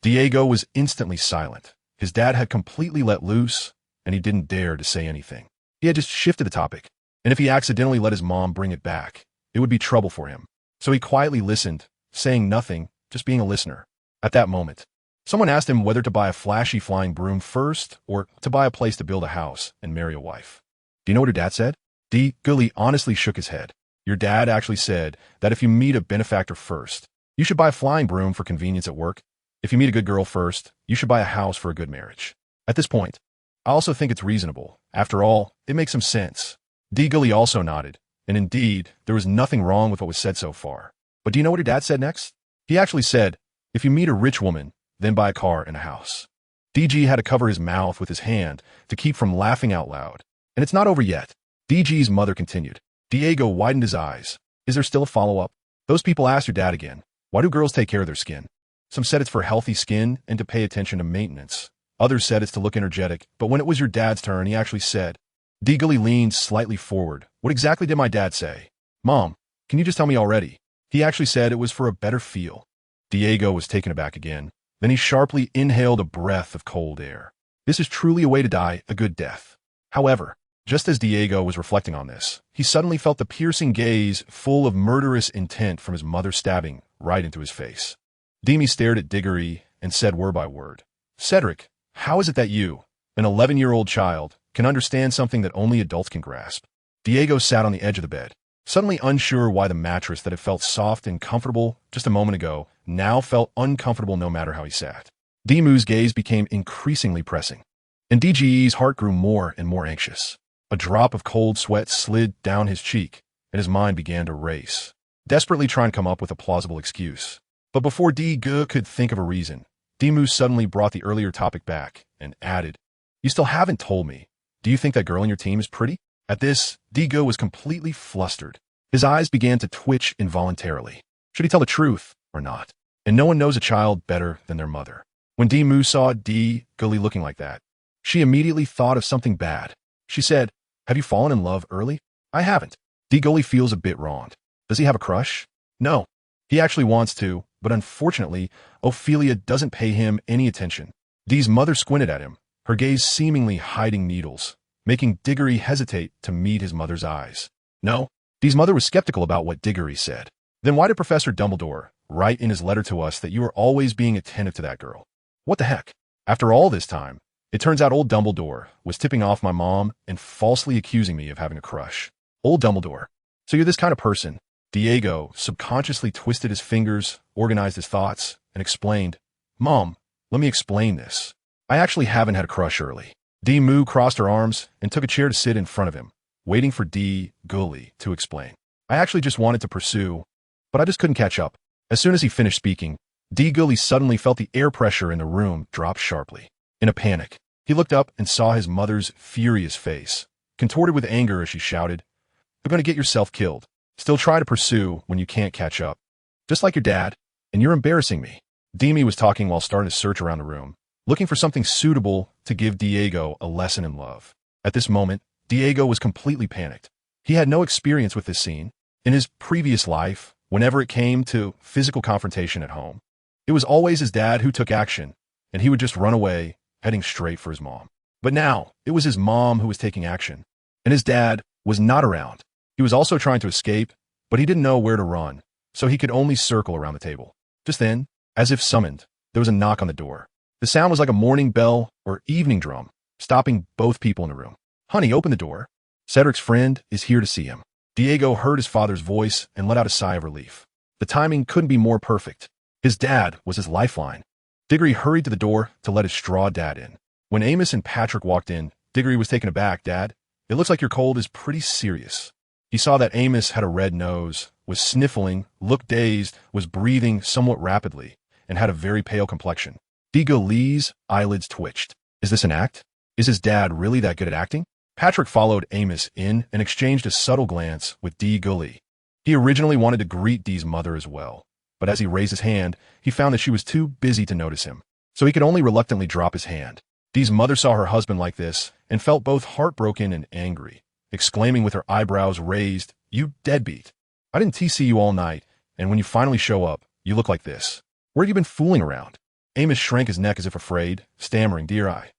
Diego was instantly silent. His dad had completely let loose, and he didn't dare to say anything. He had just shifted the topic, and if he accidentally let his mom bring it back, it would be trouble for him. So he quietly listened, saying nothing, just being a listener. At that moment, someone asked him whether to buy a flashy flying broom first or to buy a place to build a house and marry a wife. Do you know what her dad said? Gully honestly shook his head. Your dad actually said that if you meet a benefactor first, you should buy a flying broom for convenience at work. If you meet a good girl first, you should buy a house for a good marriage. At this point, I also think it's reasonable. After all, it makes some sense. Gully also nodded, and indeed, there was nothing wrong with what was said so far. But do you know what her dad said next? He actually said, if you meet a rich woman, then buy a car and a house. DG had to cover his mouth with his hand to keep from laughing out loud. And it's not over yet. DG's mother continued. Diego widened his eyes. Is there still a follow-up? Those people asked your dad again. Why do girls take care of their skin? Some said it's for healthy skin and to pay attention to maintenance. Others said it's to look energetic, but when it was your dad's turn, he actually said. Diguli leaned slightly forward. What exactly did my dad say? Mom, can you just tell me already? He actually said it was for a better feel. Diego was taken aback again. Then he sharply inhaled a breath of cold air. This is truly a way to die, a good death. However, just as Diego was reflecting on this, he suddenly felt the piercing gaze full of murderous intent from his mother stabbing right into his face. Demi stared at Diggory and said word by word, Cedric, how is it that you, an 11-year-old child, can understand something that only adults can grasp? Diego sat on the edge of the bed, suddenly unsure why the mattress that had felt soft and comfortable just a moment ago now felt uncomfortable no matter how he sat. Dimu's gaze became increasingly pressing, and DGE's heart grew more and more anxious. A drop of cold sweat slid down his cheek, and his mind began to race, desperately trying to come up with a plausible excuse. But before Digu could think of a reason, Dimu suddenly brought the earlier topic back and added, You still haven't told me. Do you think that girl on your team is pretty? At this, Digu was completely flustered. His eyes began to twitch involuntarily. Should he tell the truth or not? And no one knows a child better than their mother. When Dimu saw Gully looking like that, she immediately thought of something bad. She said, Have you fallen in love early? I haven't. Gully feels a bit wronged. Does he have a crush? No. He actually wants to, but unfortunately, Ophelia doesn't pay him any attention. Dee's mother squinted at him, her gaze seemingly hiding needles, making Diggory hesitate to meet his mother's eyes. No, Dee's mother was skeptical about what Diggory said. Then why did Professor Dumbledore write in his letter to us that you are always being attentive to that girl. What the heck? After all this time, it turns out old Dumbledore was tipping off my mom and falsely accusing me of having a crush. Old Dumbledore. So you're this kind of person. Diego subconsciously twisted his fingers, organized his thoughts, and explained, Mom, let me explain this. I actually haven't had a crush early. Dee Moo crossed her arms and took a chair to sit in front of him, waiting for Dee Gully to explain. I actually just wanted to pursue, but I just couldn't catch up. As soon as he finished speaking, Dee Gully suddenly felt the air pressure in the room drop sharply. In a panic, he looked up and saw his mother's furious face, contorted with anger as she shouted, You're going to get yourself killed. Still try to pursue when you can't catch up. Just like your dad, and you're embarrassing me. Demi was talking while starting to search around the room, looking for something suitable to give Diego a lesson in love. At this moment, Diego was completely panicked. He had no experience with this scene. In his previous life, whenever it came to physical confrontation at home, it was always his dad who took action, and he would just run away, heading straight for his mom. But now, it was his mom who was taking action, and his dad was not around. He was also trying to escape, but he didn't know where to run, so he could only circle around the table. Just then, as if summoned, there was a knock on the door. The sound was like a morning bell or evening drum, stopping both people in the room. Honey, open the door. Cedric's friend is here to see him. Diego heard his father's voice and let out a sigh of relief. The timing couldn't be more perfect. His dad was his lifeline. Diggory hurried to the door to let his straw dad in. When Amos and Patrick walked in, Diggory was taken aback. Dad, it looks like your cold is pretty serious. He saw that Amos had a red nose, was sniffling, looked dazed, was breathing somewhat rapidly, and had a very pale complexion. Diego Lee's eyelids twitched. Is this an act? Is his dad really that good at acting? Patrick followed Amos in and exchanged a subtle glance with Dee Gully. He originally wanted to greet Dee's mother as well, but as he raised his hand, he found that she was too busy to notice him, so he could only reluctantly drop his hand. Dee's mother saw her husband like this and felt both heartbroken and angry, exclaiming with her eyebrows raised, You deadbeat. I didn't TC you all night, and when you finally show up, you look like this. Where have you been fooling around? Amos shrank his neck as if afraid, stammering, Dear I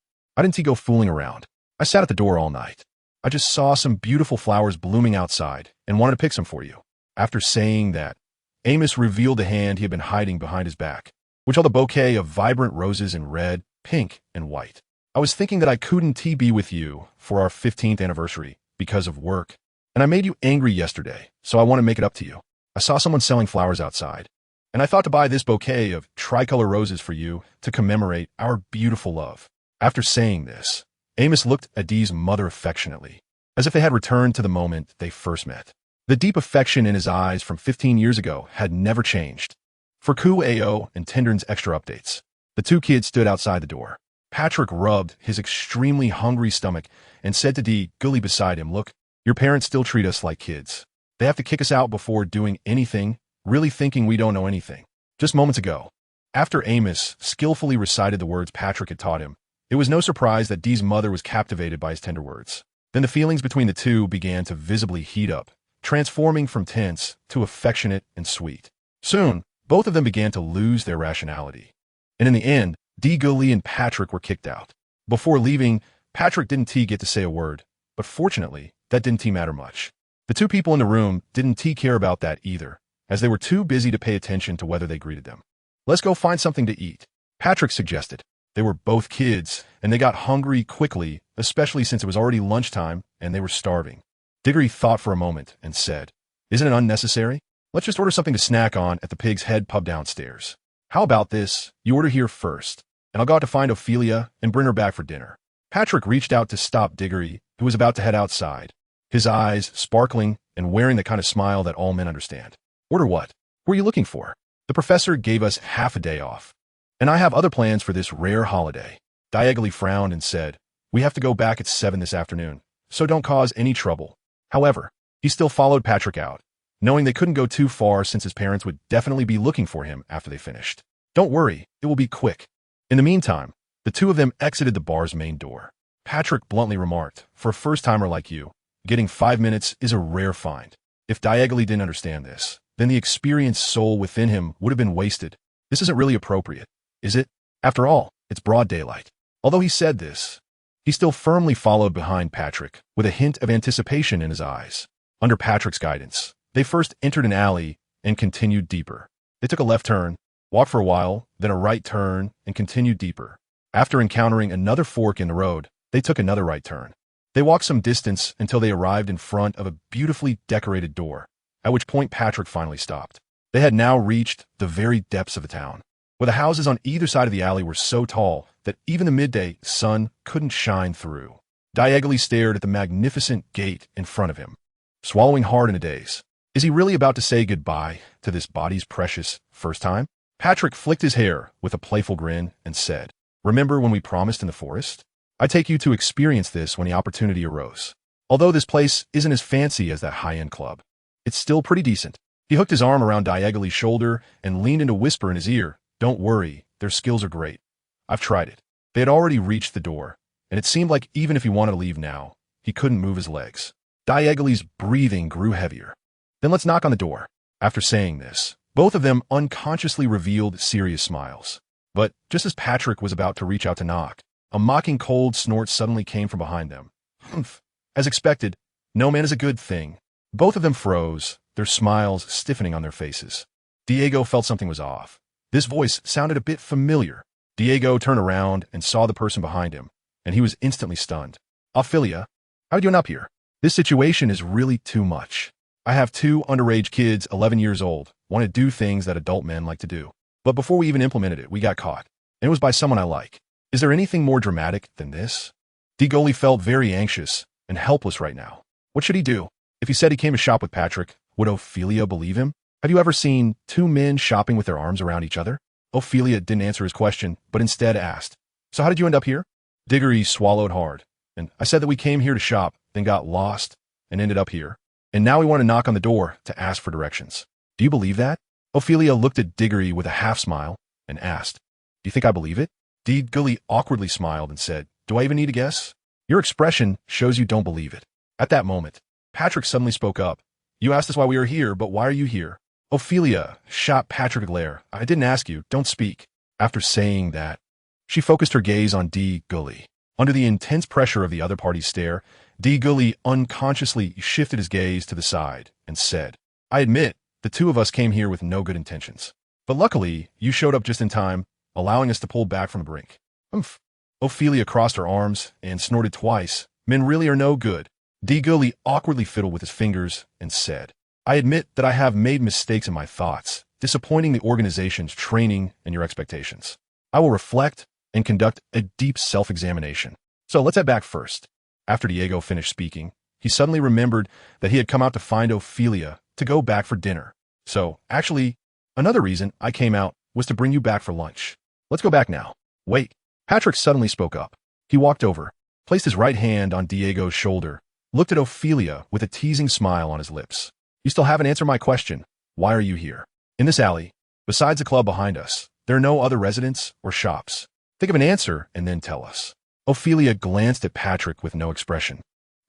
didn't go fooling around. I sat at the door all night. I just saw some beautiful flowers blooming outside and wanted to pick some for you. After saying that, Amos revealed the hand he had been hiding behind his back, which held a bouquet of vibrant roses in red, pink, and white. I was thinking that I couldn't be with you for our 15th anniversary because of work, and I made you angry yesterday, so I want to make it up to you. I saw someone selling flowers outside, and I thought to buy this bouquet of tricolor roses for you to commemorate our beautiful love. After saying this, Amos looked at Dee's mother affectionately, as if they had returned to the moment they first met. The deep affection in his eyes from 15 years ago had never changed. For Ku-Ao and Tindern's extra updates, the two kids stood outside the door. Patrick rubbed his extremely hungry stomach and said to Dee Gully beside him, Look, your parents still treat us like kids. They have to kick us out before doing anything, really thinking we don't know anything. Just moments ago, after Amos skillfully recited the words Patrick had taught him, it was no surprise that Dee's mother was captivated by his tender words. Then the feelings between the two began to visibly heat up, transforming from tense to affectionate and sweet. Soon, both of them began to lose their rationality. And in the end, Dee Gully and Patrick were kicked out. Before leaving, Patrick didn't get to say a word, but fortunately, that didn't matter much. The two people in the room didn't care about that either, as they were too busy to pay attention to whether they greeted them. Let's go find something to eat, Patrick suggested. They were both kids, and they got hungry quickly, especially since it was already lunchtime and they were starving. Diggory thought for a moment and said, Isn't it unnecessary? Let's just order something to snack on at the Pig's Head pub downstairs. How about this? You order here first, and I'll go out to find Ophelia and bring her back for dinner. Patrick reached out to stop Diggory, who was about to head outside, his eyes sparkling and wearing the kind of smile that all men understand. Order what? Who are you looking for? The professor gave us half a day off, and I have other plans for this rare holiday. Diego frowned and said, We have to go back at 7 this afternoon, so don't cause any trouble. However, he still followed Patrick out, knowing they couldn't go too far since his parents would definitely be looking for him after they finished. Don't worry, it will be quick. In the meantime, the two of them exited the bar's main door. Patrick bluntly remarked, For a first-timer like you, getting 5 minutes is a rare find. If Diego didn't understand this, then the experienced soul within him would have been wasted. This isn't really appropriate, is it? After all, it's broad daylight. Although he said this, he still firmly followed behind Patrick, with a hint of anticipation in his eyes. Under Patrick's guidance, they first entered an alley and continued deeper. They took a left turn, walked for a while, then a right turn, and continued deeper. After encountering another fork in the road, they took another right turn. They walked some distance until they arrived in front of a beautifully decorated door, at which point Patrick finally stopped. They had now reached the very depths of the town, where the houses on either side of the alley were so tall that even the midday sun couldn't shine through. Diagonally stared at the magnificent gate in front of him, swallowing hard in a daze. Is he really about to say goodbye to this body's precious first time? Patrick flicked his hair with a playful grin and said, "Remember when we promised in the forest? I'd take you to experience this when the opportunity arose. Although this place isn't as fancy as that high-end club, it's still pretty decent." He hooked his arm around Diagonally's shoulder and leaned in to whisper in his ear, "Don't worry, their skills are great. I've tried it." They had already reached the door, and it seemed like even if he wanted to leave now, he couldn't move his legs. Diagonally's breathing grew heavier. "Then let's knock on the door." After saying this, both of them unconsciously revealed serious smiles. But just as Patrick was about to reach out to knock, a mocking cold snort suddenly came from behind them. Humph. As expected, no man is a good thing. Both of them froze, their smiles stiffening on their faces. Diego felt something was off. This voice sounded a bit familiar. Diego turned around and saw the person behind him, and he was instantly stunned. "Ophelia, how did you end up here? This situation is really too much. I have 2 underage kids, 11 years old, want to do things that adult men like to do. But before we even implemented it, we got caught. And it was by someone I like. Is there anything more dramatic than this?" Diego felt very anxious and helpless right now. What should he do? If he said he came to shop with Patrick, would Ophelia believe him? Have you ever seen 2 men shopping with their arms around each other? Ophelia didn't answer his question, but instead asked, "So how did you end up here?" Diggory swallowed hard. "And I said that we came here to shop, then got lost, and ended up here. And now we want to knock on the door to ask for directions. Do you believe that?" Ophelia looked at Diggory with a half-smile and asked, "Do you think I believe it?" Diggory awkwardly smiled and said, "Do I even need to guess? Your expression shows you don't believe it." At that moment, Patrick suddenly spoke up. "You asked us why we are here, but why are you here?" Ophelia shot Patrick a glare. "I didn't ask you. Don't speak." After saying that, she focused her gaze on Diggory. Under the intense pressure of the other party's stare, Diggory unconsciously shifted his gaze to the side and said, "I admit, the 2 of us came here with no good intentions. But luckily, you showed up just in time, allowing us to pull back from the brink." "Humph." Ophelia crossed her arms and snorted twice. "Men really are no good." Diggory awkwardly fiddled with his fingers and said, "I admit that I have made mistakes in my thoughts, disappointing the organization's training and your expectations. I will reflect and conduct a deep self-examination. So let's head back first." After Diego finished speaking, he suddenly remembered that he had come out to find Ophelia to go back for dinner. "So, actually, another reason I came out was to bring you back for lunch. Let's go back now." "Wait." Patrick suddenly spoke up. He walked over, placed his right hand on Diego's shoulder, looked at Ophelia with a teasing smile on his lips. "You still haven't answered my question. Why are you here? In this alley, besides the club behind us, there are no other residents or shops. Think of an answer and then tell us." Ophelia glanced at Patrick with no expression,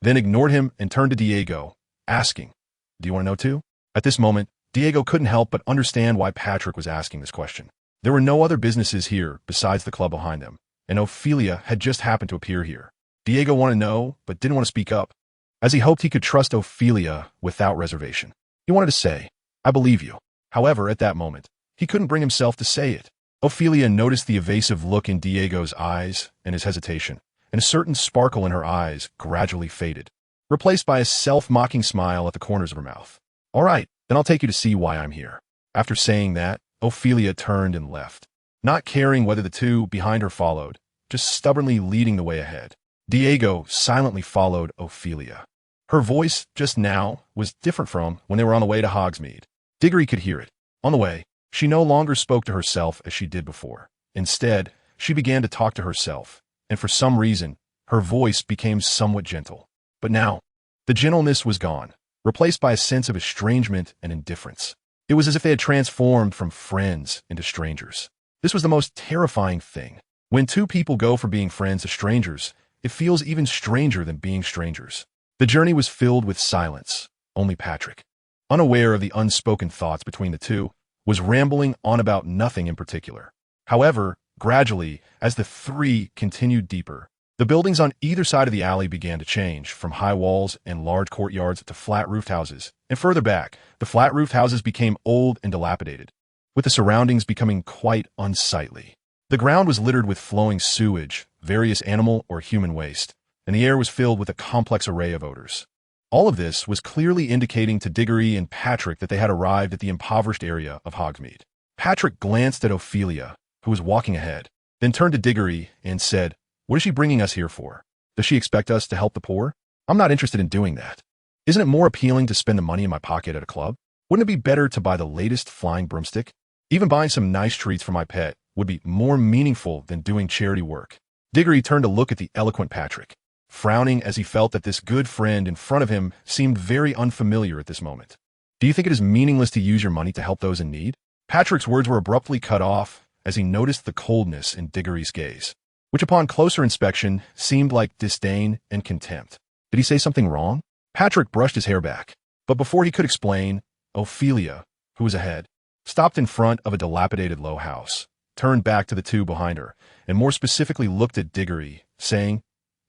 then ignored him and turned to Diego, asking, "Do you want to know too?" At this moment, Diego couldn't help but understand why Patrick was asking this question. There were no other businesses here besides the club behind them, and Ophelia had just happened to appear here. Diego wanted to know, but didn't want to speak up, as he hoped he could trust Ophelia without reservation. He wanted to say, "I believe you." However, at that moment, he couldn't bring himself to say it. Ophelia noticed the evasive look in Diego's eyes and his hesitation, and a certain sparkle in her eyes gradually faded, replaced by a self-mocking smile at the corners of her mouth. "All right, then I'll take you to see why I'm here." After saying that, Ophelia turned and left, not caring whether the 2 behind her followed, just stubbornly leading the way ahead. Diego silently followed Ophelia. Her voice just now was different from when they were on the way to Hogsmeade. Diggory could hear it. On the way, she no longer spoke to herself as she did before. Instead, she began to talk to herself, and for some reason, her voice became somewhat gentle. But now, the gentleness was gone, replaced by a sense of estrangement and indifference. It was as if they had transformed from friends into strangers. This was the most terrifying thing. When 2 people go from being friends to strangers, it feels even stranger than being strangers. The journey was filled with silence. Only Patrick, unaware of the unspoken thoughts between the 2, was rambling on about nothing in particular. However, gradually, as the 3 continued deeper, the buildings on either side of the alley began to change, from high walls and large courtyards to flat-roofed houses. And further back, the flat-roofed houses became old and dilapidated, with the surroundings becoming quite unsightly. The ground was littered with flowing sewage, various animal or human waste, and the air was filled with a complex array of odors. All of this was clearly indicating to Diggory and Patrick that they had arrived at the impoverished area of Hogsmeade. Patrick glanced at Ophelia, who was walking ahead, then turned to Diggory and said, "What is she bringing us here for? Does she expect us to help the poor? I'm not interested in doing that. Isn't it more appealing to spend the money in my pocket at a club? Wouldn't it be better to buy the latest flying broomstick? Even buying some nice treats for my pet would be more meaningful than doing charity work." Diggory turned to look at the eloquent Patrick, frowning as he felt that this good friend in front of him seemed very unfamiliar at this moment. "Do you think it is meaningless to use your money to help those in need?" Patrick's words were abruptly cut off as he noticed the coldness in Diggory's gaze, which upon closer inspection seemed like disdain and contempt. Did he say something wrong? Patrick brushed his hair back, but before he could explain, Ophelia, who was ahead, stopped in front of a dilapidated low house, turned back to the two behind her, and more specifically looked at Diggory, saying,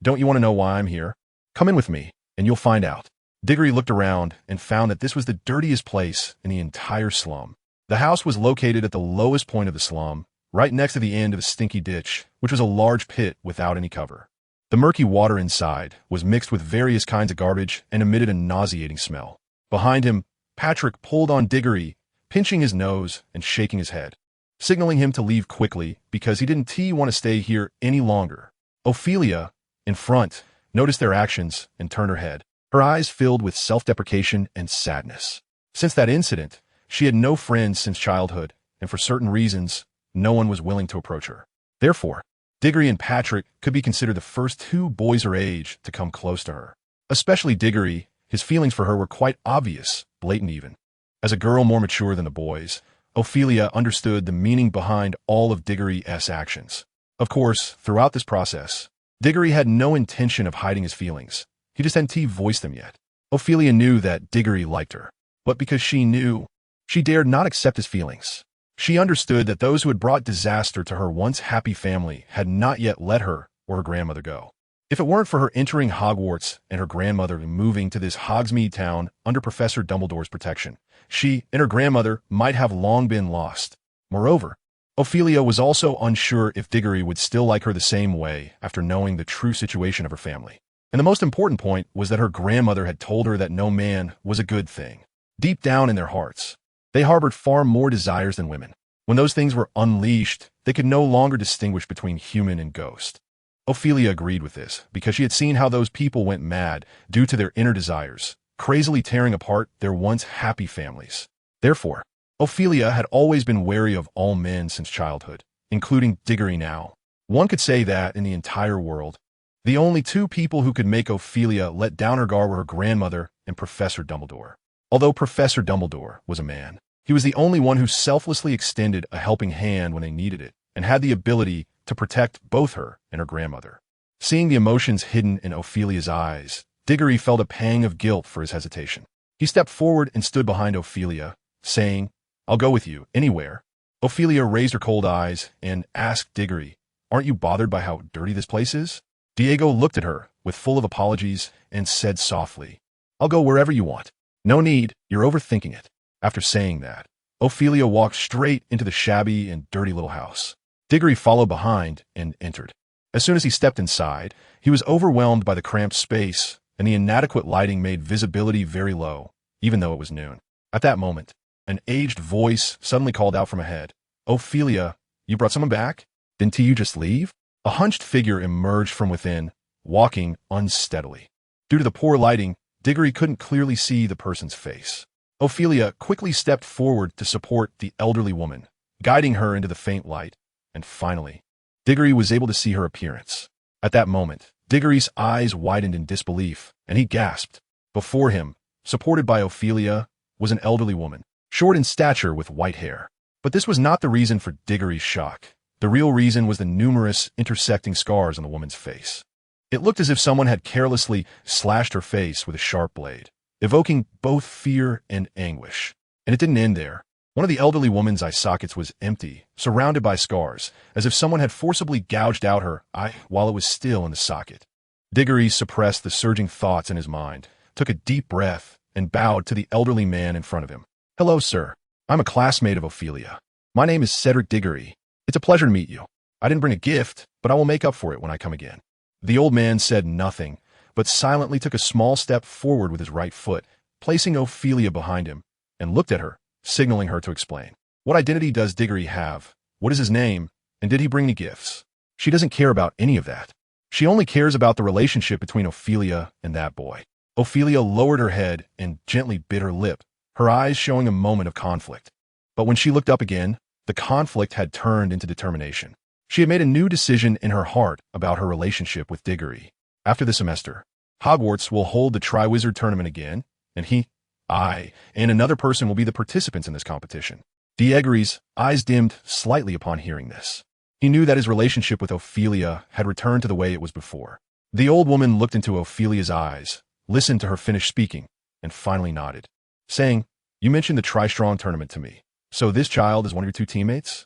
"Don't you want to know why I'm here? Come in with me, and you'll find out." Diggory looked around and found that this was the dirtiest place in the entire slum. The house was located at the lowest point of the slum, right next to the end of a stinky ditch, which was a large pit without any cover. The murky water inside was mixed with various kinds of garbage and emitted a nauseating smell. Behind him, Patrick pulled on Diggory, pinching his nose and shaking his head, signaling him to leave quickly because he didn't want to stay here any longer. Ophelia, in front, noticed their actions and turned her head, her eyes filled with self-deprecation and sadness. Since that incident, she had no friends since childhood, and for certain reasons, no one was willing to approach her. Therefore, Diggory and Patrick could be considered the first two boys her age to come close to her. Especially Diggory, his feelings for her were quite obvious, blatant even. As a girl more mature than the boys, Ophelia understood the meaning behind all of Diggory's actions. Of course, throughout this process, Diggory had no intention of hiding his feelings. He just hadn't voiced them yet. Ophelia knew that Diggory liked her, but because she knew, she dared not accept his feelings. She understood that those who had brought disaster to her once happy family had not yet let her or her grandmother go. If it weren't for her entering Hogwarts and her grandmother moving to this Hogsmeade town under Professor Dumbledore's protection, she and her grandmother might have long been lost. Moreover, Ophelia was also unsure if Diggory would still like her the same way after knowing the true situation of her family. And the most important point was that her grandmother had told her that no man was a good thing. Deep down in their hearts, they harbored far more desires than women. When those things were unleashed, they could no longer distinguish between human and ghost. Ophelia agreed with this because she had seen how those people went mad due to their inner desires, crazily tearing apart their once happy families. Therefore, Ophelia had always been wary of all men since childhood, including Diggory now. One could say that in the entire world, the only two people who could make Ophelia let down her guard were her grandmother and Professor Dumbledore. Although Professor Dumbledore was a man, he was the only one who selflessly extended a helping hand when they needed it and had the ability to protect both her and her grandmother. Seeing the emotions hidden in Ophelia's eyes, Diggory felt a pang of guilt for his hesitation. He stepped forward and stood behind Ophelia, saying, "I'll go with you, anywhere." Ophelia raised her cold eyes and asked Diggory, "Aren't you bothered by how dirty this place is?" Diego looked at her, with full of apologies, and said softly, "I'll go wherever you want." "No need, you're overthinking it." After saying that, Ophelia walked straight into the shabby and dirty little house. Diggory followed behind and entered. As soon as he stepped inside, he was overwhelmed by the cramped space, and the inadequate lighting made visibility very low, even though it was noon. At that moment, an aged voice suddenly called out from ahead, "Ophelia, you brought someone back? Didn't you just leave?" A hunched figure emerged from within, walking unsteadily. Due to the poor lighting, Diggory couldn't clearly see the person's face. Ophelia quickly stepped forward to support the elderly woman, guiding her into the faint light, and finally, Diggory was able to see her appearance. At that moment, Diggory's eyes widened in disbelief, and he gasped. Before him, supported by Ophelia, was an elderly woman, short in stature with white hair. But this was not the reason for Diggory's shock. The real reason was the numerous intersecting scars on the woman's face. It looked as if someone had carelessly slashed her face with a sharp blade, evoking both fear and anguish. And it didn't end there. One of the elderly woman's eye sockets was empty, surrounded by scars, as if someone had forcibly gouged out her eye while it was still in the socket. Diggory suppressed the surging thoughts in his mind, took a deep breath, and bowed to the elderly man in front of him. "Hello, sir. I'm a classmate of Ophelia. My name is Cedric Diggory. It's a pleasure to meet you. I didn't bring a gift, but I will make up for it when I come again." The old man said nothing, but silently took a small step forward with his right foot, placing Ophelia behind him, and looked at her, signaling her to explain. "What identity does Diggory have? What is his name? And did he bring any gifts?" She doesn't care about any of that. She only cares about the relationship between Ophelia and that boy. Ophelia lowered her head and gently bit her lip, her eyes showing a moment of conflict. But when she looked up again, the conflict had turned into determination. She had made a new decision in her heart about her relationship with Diggory. After the semester, Hogwarts will hold the Triwizard Tournament again, and I, and another person will be the participants in this competition. Diggory's eyes dimmed slightly upon hearing this. He knew that his relationship with Ophelia had returned to the way it was before. The old woman looked into Ophelia's eyes, listened to her finish speaking, and finally nodded, saying, "You mentioned the Tri-Strong tournament to me. So this child is one of your two teammates?"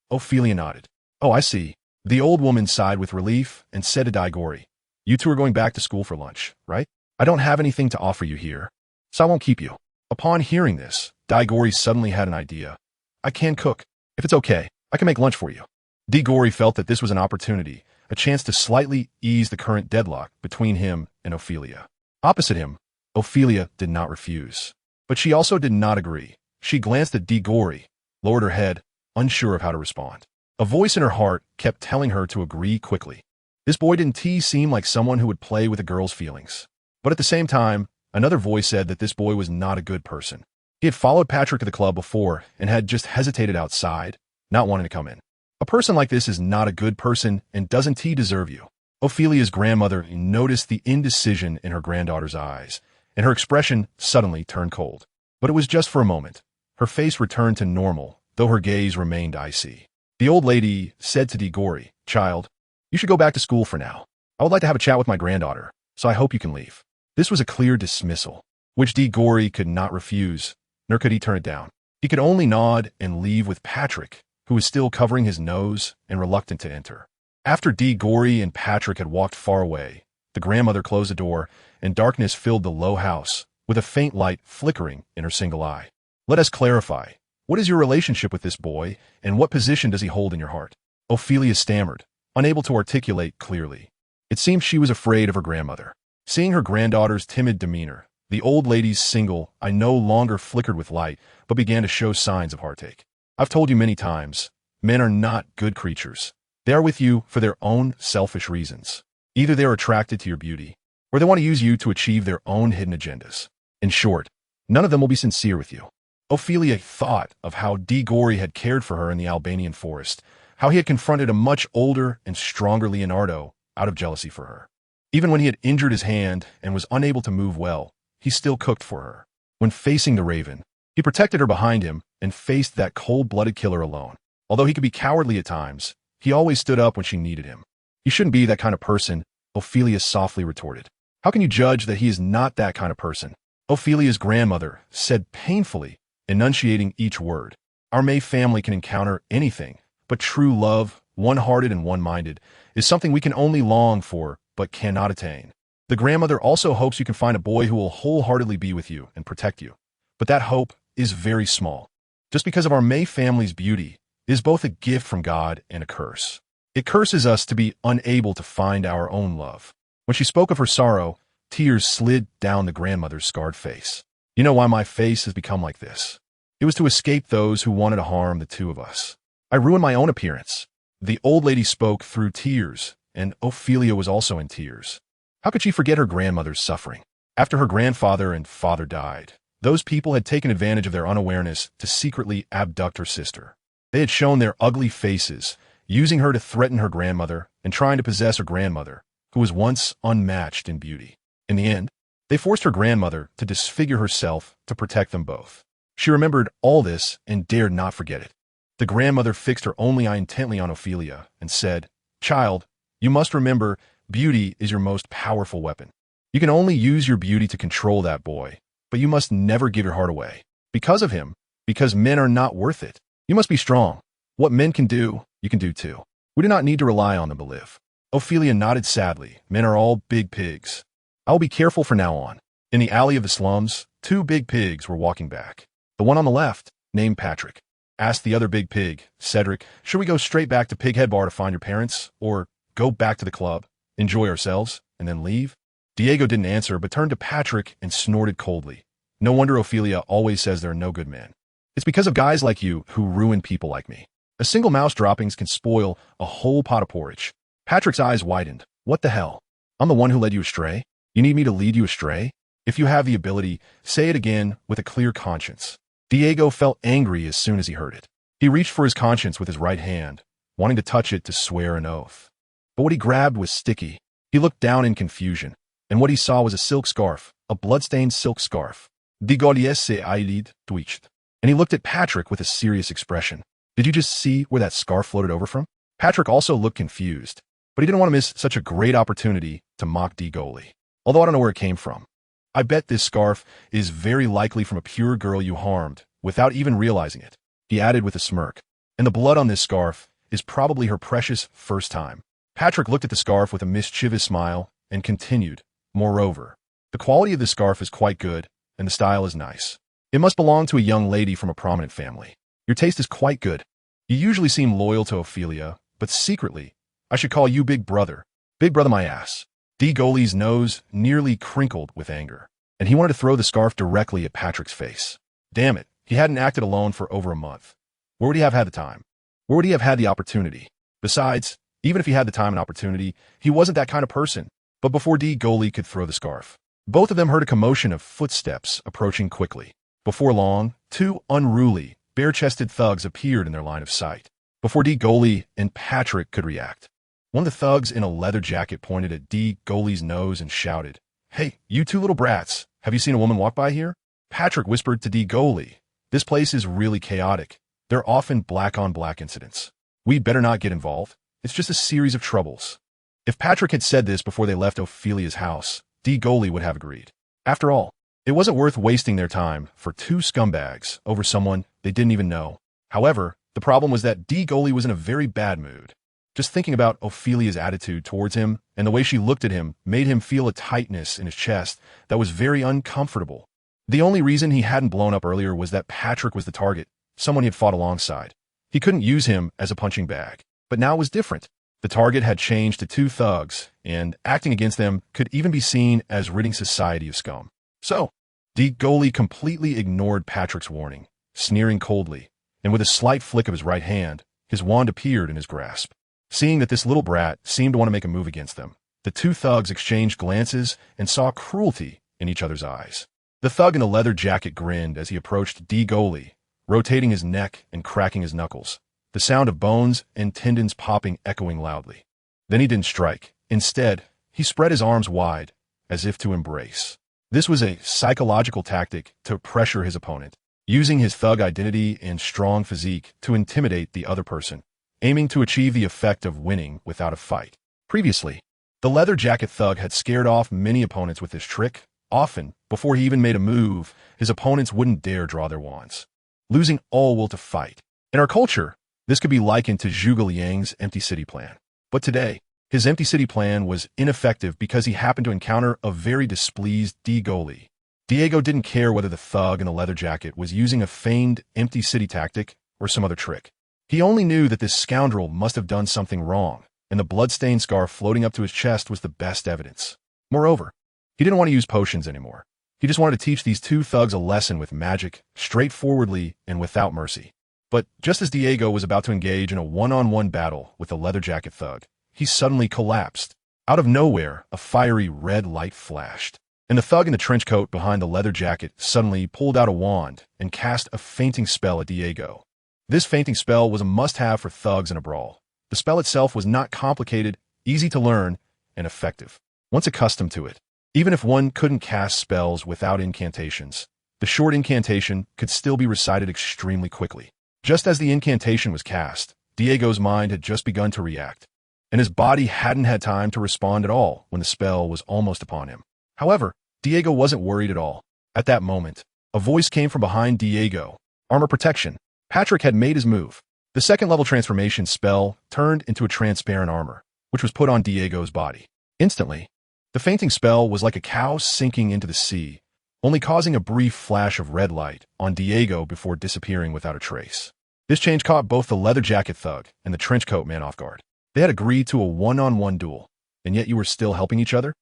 Ophelia nodded. "Oh, I see." The old woman sighed with relief and said to Diggory, "You two are going back to school for lunch, right? I don't have anything to offer you here, so I won't keep you." Upon hearing this, Diggory suddenly had an idea. "I can cook. If it's okay, I can make lunch for you." Diggory felt that this was an opportunity, a chance to slightly ease the current deadlock between him and Ophelia. Opposite him, Ophelia did not refuse. But she also did not agree. She glanced at Diggory, lowered her head, unsure of how to respond. A voice in her heart kept telling her to agree quickly. This boy didn't seem like someone who would play with a girl's feelings. But at the same time, another voice said that this boy was not a good person. He had followed Patrick to the club before and had just hesitated outside, not wanting to come in. A person like this is not a good person, and doesn't he deserve you? Ophelia's grandmother noticed the indecision in her granddaughter's eyes, and her expression suddenly turned cold. But it was just for a moment. Her face returned to normal, though her gaze remained icy. The old lady said to Diggory, "Child, you should go back to school for now. I would like to have a chat with my granddaughter, so I hope you can leave." This was a clear dismissal, which Diggory could not refuse, nor could he turn it down. He could only nod and leave with Patrick, who was still covering his nose and reluctant to enter. After Diggory and Patrick had walked far away, the grandmother closed the door, and darkness filled the low house, with a faint light flickering in her single eye. "Let us clarify. What is your relationship with this boy, and what position does he hold in your heart?" Ophelia stammered, unable to articulate clearly. It seemed she was afraid of her grandmother. Seeing her granddaughter's timid demeanor, the old lady's single eye no longer flickered with light, but began to show signs of heartache. "I've told you many times, men are not good creatures. They are with you for their own selfish reasons. Either they are attracted to your beauty, or they want to use you to achieve their own hidden agendas. In short, none of them will be sincere with you." Ophelia thought of how Diggory had cared for her in the Albanian forest, how he had confronted a much older and stronger Leonardo out of jealousy for her. Even when he had injured his hand and was unable to move well, he still cooked for her. When facing the Raven, he protected her behind him and faced that cold-blooded killer alone. Although he could be cowardly at times, he always stood up when she needed him. "You shouldn't be that kind of person," Ophelia softly retorted. "How can you judge that he is not that kind of person?" Ophelia's grandmother said painfully, enunciating each word. "Our May family can encounter anything, but true love, one-hearted and one-minded, is something we can only long for but cannot attain. The grandmother also hopes you can find a boy who will wholeheartedly be with you and protect you. But that hope is very small. Just because of our May family's beauty is both a gift from God and a curse. It curses us to be unable to find our own love." When she spoke of her sorrow, tears slid down the grandmother's scarred face. "You know why my face has become like this? It was to escape those who wanted to harm the two of us. I ruined my own appearance." The old lady spoke through tears, and Ophelia was also in tears. How could she forget her grandmother's suffering? After her grandfather and father died, those people had taken advantage of their unawareness to secretly abduct her sister. They had shown their ugly faces, using her to threaten her grandmother and trying to possess her grandmother, who was once unmatched in beauty. In the end, they forced her grandmother to disfigure herself to protect them both. She remembered all this and dared not forget it. The grandmother fixed her only eye intently on Ophelia and said, "Child, you must remember, beauty is your most powerful weapon. You can only use your beauty to control that boy, but you must never give your heart away. Because of him, because men are not worth it. You must be strong. What men can do, you can do too. We do not need to rely on them to live." Ophelia nodded sadly. "Men are all big pigs. I will be careful from now on." In the alley of the slums, two big pigs were walking back. The one on the left, named Patrick. asked the other big pig, Cedric. Should we go straight back to Pighead Bar to find your parents, or go back to the club, enjoy ourselves, and then leave? Diego didn't answer, but turned to Patrick and snorted coldly. No wonder Ophelia always says there are no good men. It's because of guys like you who ruin people like me. A single mouse droppings can spoil a whole pot of porridge. Patrick's eyes widened. What the hell? I'm the one who led you astray? You need me to lead you astray? If you have the ability, say it again with a clear conscience. Diego felt angry as soon as he heard it. He reached for his conscience with his right hand, wanting to touch it to swear an oath. But what he grabbed was sticky. He looked down in confusion, and what he saw was a silk scarf, a blood-stained silk scarf. Digoliese eyelid twitched, and he looked at Patrick with a serious expression. Did you just see where that scarf floated over from? Patrick also looked confused, but he didn't want to miss such a great opportunity to mock Digoli. Although I don't know where it came from. I bet this scarf is very likely from a pure girl you harmed, without even realizing it, he added with a smirk. And the blood on this scarf is probably her precious first time. Patrick looked at the scarf with a mischievous smile and continued, moreover, the quality of this scarf is quite good, and the style is nice. It must belong to a young lady from a prominent family. Your taste is quite good. You usually seem loyal to Ophelia, but secretly, I should call you Big Brother. Big Brother my ass. Digoli's nose nearly crinkled with anger, and he wanted to throw the scarf directly at Patrick's face. Damn it, he hadn't acted alone for over a month. Where would he have had the time? Where would he have had the opportunity? Besides, even if he had the time and opportunity, he wasn't that kind of person. But before Digoli could throw the scarf, both of them heard a commotion of footsteps approaching quickly. Before long, two unruly, bare-chested thugs appeared in their line of sight. Before Digoli and Patrick could react, one of the thugs in a leather jacket pointed at Digoli's nose and shouted, "Hey, you two little brats, have you seen a woman walk by here?" Patrick whispered to Digoli, "This place is really chaotic. There are often black-on-black incidents. We'd better not get involved. It's just a series of troubles." If Patrick had said this before they left Ophelia's house, Digoli would have agreed. After all, it wasn't worth wasting their time for two scumbags over someone they didn't even know. However, the problem was that Digoli was in a very bad mood. Just thinking about Ophelia's attitude towards him and the way she looked at him made him feel a tightness in his chest that was very uncomfortable. The only reason he hadn't blown up earlier was that Patrick was the target, someone he had fought alongside. He couldn't use him as a punching bag. But now it was different. The target had changed to two thugs, and acting against them could even be seen as ridding society of scum. So, Digoli completely ignored Patrick's warning, sneering coldly, and with a slight flick of his right hand, his wand appeared in his grasp. Seeing that this little brat seemed to want to make a move against them, the two thugs exchanged glances and saw cruelty in each other's eyes. The thug in the leather jacket grinned as he approached Digoli, rotating his neck and cracking his knuckles, the sound of bones and tendons popping echoing loudly. Then he didn't strike. Instead, he spread his arms wide, as if to embrace. This was a psychological tactic to pressure his opponent, using his thug identity and strong physique to intimidate the other person, aiming to achieve the effect of winning without a fight. Previously, the leather jacket thug had scared off many opponents with this trick. Often, before he even made a move, his opponents wouldn't dare draw their wands, losing all will to fight. In our culture, this could be likened to Zhuge Liang's empty city plan. But today, his empty city plan was ineffective because he happened to encounter a very displeased Digoli. Diego didn't care whether the thug in the leather jacket was using a feigned empty city tactic or some other trick. He only knew that this scoundrel must have done something wrong, and the blood-stained scarf floating up to his chest was the best evidence. Moreover, he didn't want to use potions anymore. He just wanted to teach these two thugs a lesson with magic, straightforwardly and without mercy. But just as Diego was about to engage in a one-on-one battle with the leather jacket thug, he suddenly collapsed. Out of nowhere, a fiery red light flashed, and the thug in the trench coat behind the leather jacket suddenly pulled out a wand and cast a fainting spell at Diego. This fainting spell was a must-have for thugs in a brawl. The spell itself was not complicated, easy to learn, and effective. Once accustomed to it, even if one couldn't cast spells without incantations, the short incantation could still be recited extremely quickly. Just as the incantation was cast, Diego's mind had just begun to react, and his body hadn't had time to respond at all when the spell was almost upon him. However, Diego wasn't worried at all. At that moment, a voice came from behind Diego. Armor protection. Patrick had made his move. The second-level transformation spell turned into a transparent armor, which was put on Diego's body. Instantly, the fainting spell was like a cow sinking into the sea, only causing a brief flash of red light on Diego before disappearing without a trace. This change caught both the leather jacket thug and the trenchcoat man off guard. They had agreed to a one-on-one duel, and yet you were still helping each other?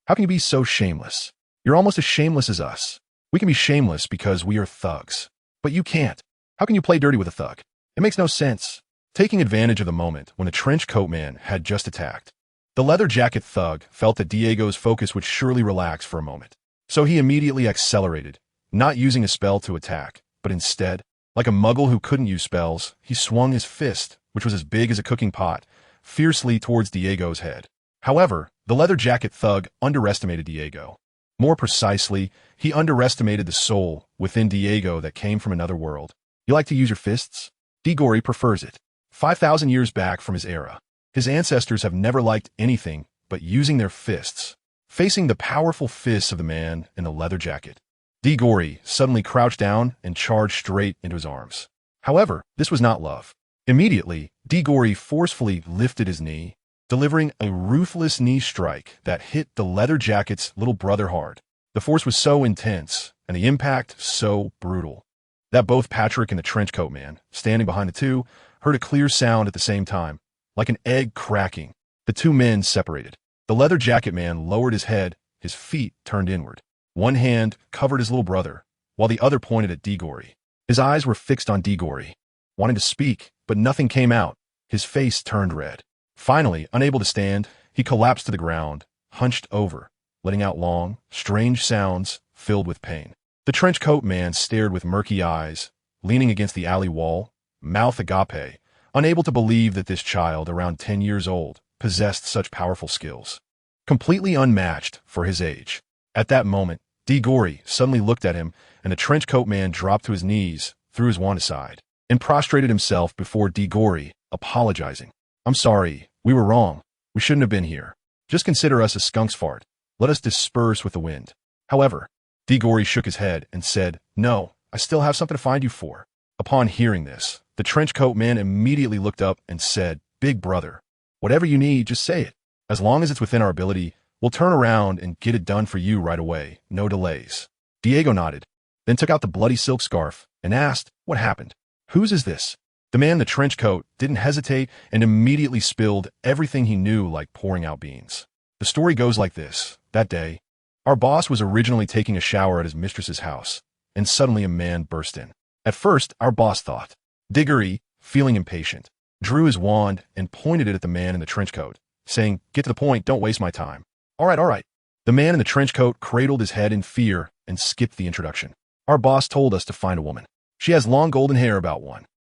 How can you be so shameless? You're almost as shameless as us. We can be shameless because we are thugs. But you can't. How can you play dirty with a thug? It makes no sense. Taking advantage of the moment when the trenchcoat man had just attacked, the leather jacket thug felt that Diego's focus would surely relax for a moment. So he immediately accelerated, not using a spell to attack, but instead, like a muggle who couldn't use spells, he swung his fist, which was as big as a cooking pot, fiercely towards Diego's head. However, the leather jacket thug underestimated Diego. More precisely, he underestimated the soul within Diego that came from another world. You like to use your fists? Diggory prefers it. 5,000 years back from his era, his ancestors have never liked anything but using their fists. Facing the powerful fists of the man in the leather jacket, Diggory suddenly crouched down and charged straight into his arms. However, this was not love. Immediately, Diggory forcefully lifted his knee, delivering a ruthless knee strike that hit the leather jacket's little brother hard. The force was so intense, and the impact so brutal, that both Patrick and the trenchcoat man, standing behind the two, heard a clear sound at the same time, like an egg cracking. The two men separated. The leather jacket man lowered his head, his feet turned inward. One hand covered his little brother, while the other pointed at Diggory. His eyes were fixed on Diggory, wanting to speak, but nothing came out. His face turned red. Finally, unable to stand, he collapsed to the ground, hunched over, letting out long, strange sounds filled with pain. The trenchcoat man stared with murky eyes, leaning against the alley wall, mouth agape, unable to believe that this child, around 10 years old, possessed such powerful skills. Completely unmatched for his age. At that moment, Diggory suddenly looked at him, and the trenchcoat man dropped to his knees, threw his wand aside, and prostrated himself before Diggory, apologizing. I'm sorry, we were wrong. We shouldn't have been here. Just consider us a skunk's fart. Let us disperse with the wind. However, Diggory shook his head and said, No, I still have something to find you for. Upon hearing this, the trenchcoat man immediately looked up and said, Big brother, whatever you need, just say it. As long as it's within our ability, we'll turn around and get it done for you right away, no delays. Diego nodded, then took out the bloody silk scarf and asked, What happened? Whose is this? The man in the trench coat didn't hesitate and immediately spilled everything he knew like pouring out beans. The story goes like this. That day, our boss was originally taking a shower at his mistress's house, and suddenly a man burst in. At first, our boss thought. Diggory, feeling impatient, drew his wand and pointed it at the man in the trench coat, saying, Get to the point, don't waste my time. All right. The man in the trench coat cradled his head in fear and skipped the introduction. Our boss told us to find a woman. She has long golden hair, about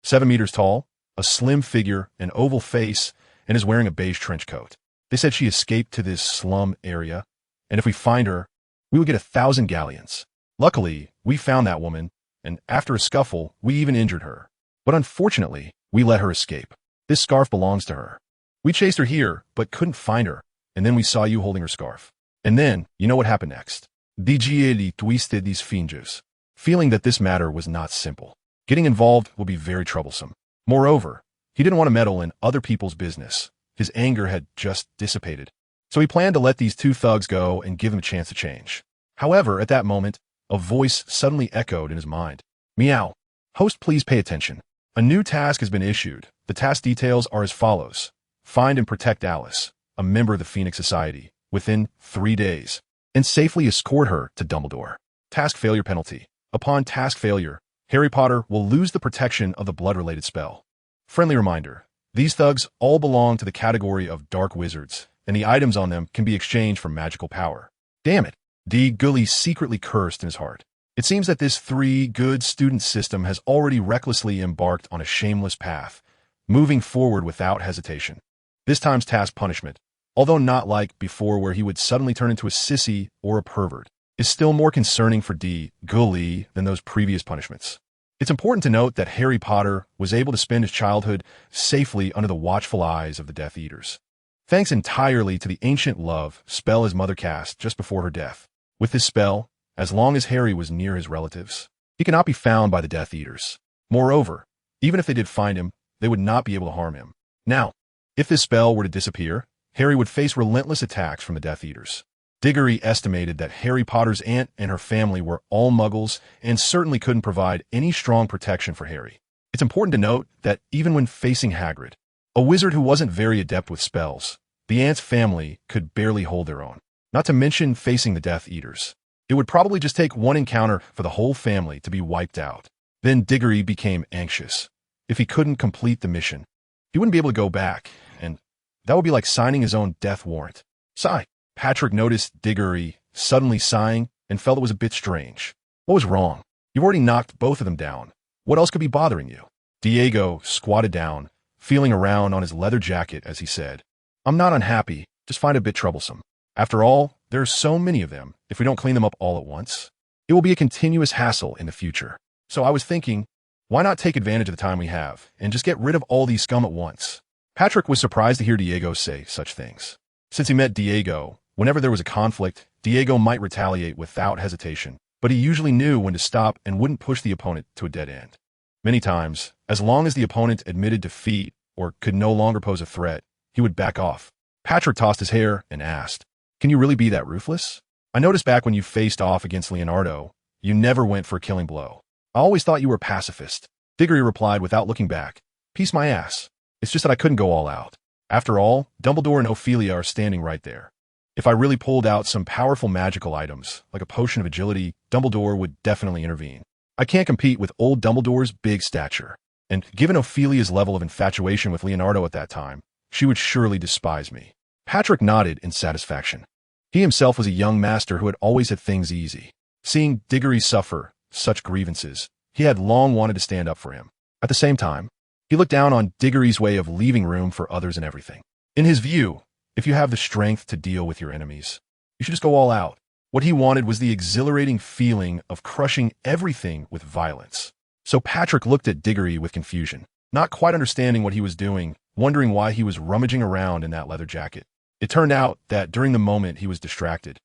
7 meters tall, a slim figure, an oval face, and is wearing a beige trench coat. They said she escaped to this slum area, and if we find her, we will get 1,000 galleons. Luckily, we found that woman, and after a scuffle, we even injured her. But unfortunately, we let her escape. This scarf belongs to her. We chased her here, but couldn't find her, and then we saw you holding her scarf. And then, you know what happened next. Diggory twisted these fingers, feeling that this matter was not simple. Getting involved would be very troublesome. Moreover, he didn't want to meddle in other people's business. His anger had just dissipated. So he planned to let these two thugs go and give them a chance to change. However, at that moment, a voice suddenly echoed in his mind. Meow. Host, please pay attention. A new task has been issued. The task details are as follows. Find and protect Alice, a member of the Phoenix Society, within 3 days, and safely escort her to Dumbledore. Task failure penalty. Upon task failure, Harry Potter will lose the protection of the blood-related spell. Friendly reminder, these thugs all belong to the category of dark wizards, and the items on them can be exchanged for magical power. Damn it, Diggory secretly cursed in his heart. It seems that this 3 good student system has already recklessly embarked on a shameless path, moving forward without hesitation. This time's task punishment, although not like before where he would suddenly turn into a sissy or a pervert, is still more concerning for Diggory than those previous punishments. It's important to note that Harry Potter was able to spend his childhood safely under the watchful eyes of the Death Eaters, thanks entirely to the ancient love spell his mother cast just before her death. With this spell, as long as Harry was near his relatives, he cannot be found by the Death Eaters. Moreover, even if they did find him, they would not be able to harm him. Now, if this spell were to disappear, Harry would face relentless attacks from the Death Eaters. Diggory estimated that Harry Potter's aunt and her family were all muggles and certainly couldn't provide any strong protection for Harry. It's important to note that even when facing Hagrid, a wizard who wasn't very adept with spells, the Ant's family could barely hold their own. Not to mention facing the Death Eaters. It would probably just take one encounter for the whole family to be wiped out. Then Diggory became anxious. If he couldn't complete the mission, he wouldn't be able to go back, and that would be like signing his own death warrant. Sigh. Patrick noticed Diggory suddenly sighing and felt it was a bit strange. What was wrong? You've already knocked both of them down. What else could be bothering you? Diego squatted down, feeling around on his leather jacket as he said, I'm not unhappy, just find it a bit troublesome. After all, there are so many of them. If we don't clean them up all at once, it will be a continuous hassle in the future. So I was thinking, why not take advantage of the time we have and just get rid of all these scum at once? Patrick was surprised to hear Diego say such things. Since he met Diego, whenever there was a conflict, Diego might retaliate without hesitation, but he usually knew when to stop and wouldn't push the opponent to a dead end. Many times, as long as the opponent admitted defeat or could no longer pose a threat, he would back off. Patrick tossed his hair and asked, Can you really be that ruthless? I noticed back when you faced off against Leonardo, you never went for a killing blow. I always thought you were a pacifist. Diggory replied without looking back, Peace my ass. It's just that I couldn't go all out. After all, Dumbledore and Ophelia are standing right there. If I really pulled out some powerful magical items, like a potion of agility, Dumbledore would definitely intervene. I can't compete with old Dumbledore's big stature. And given Ophelia's level of infatuation with Leonardo at that time, she would surely despise me. Patrick nodded in satisfaction. He himself was a young master who had always had things easy. Seeing Diggory suffer such grievances, he had long wanted to stand up for him. At the same time, he looked down on Diggory's way of leaving room for others and everything. In his view, if you have the strength to deal with your enemies, you should just go all out. What he wanted was the exhilarating feeling of crushing everything with violence. So Patrick looked at Diggory with confusion, not quite understanding what he was doing, wondering why he was rummaging around in that leather jacket. It turned out that during the moment he was distracted,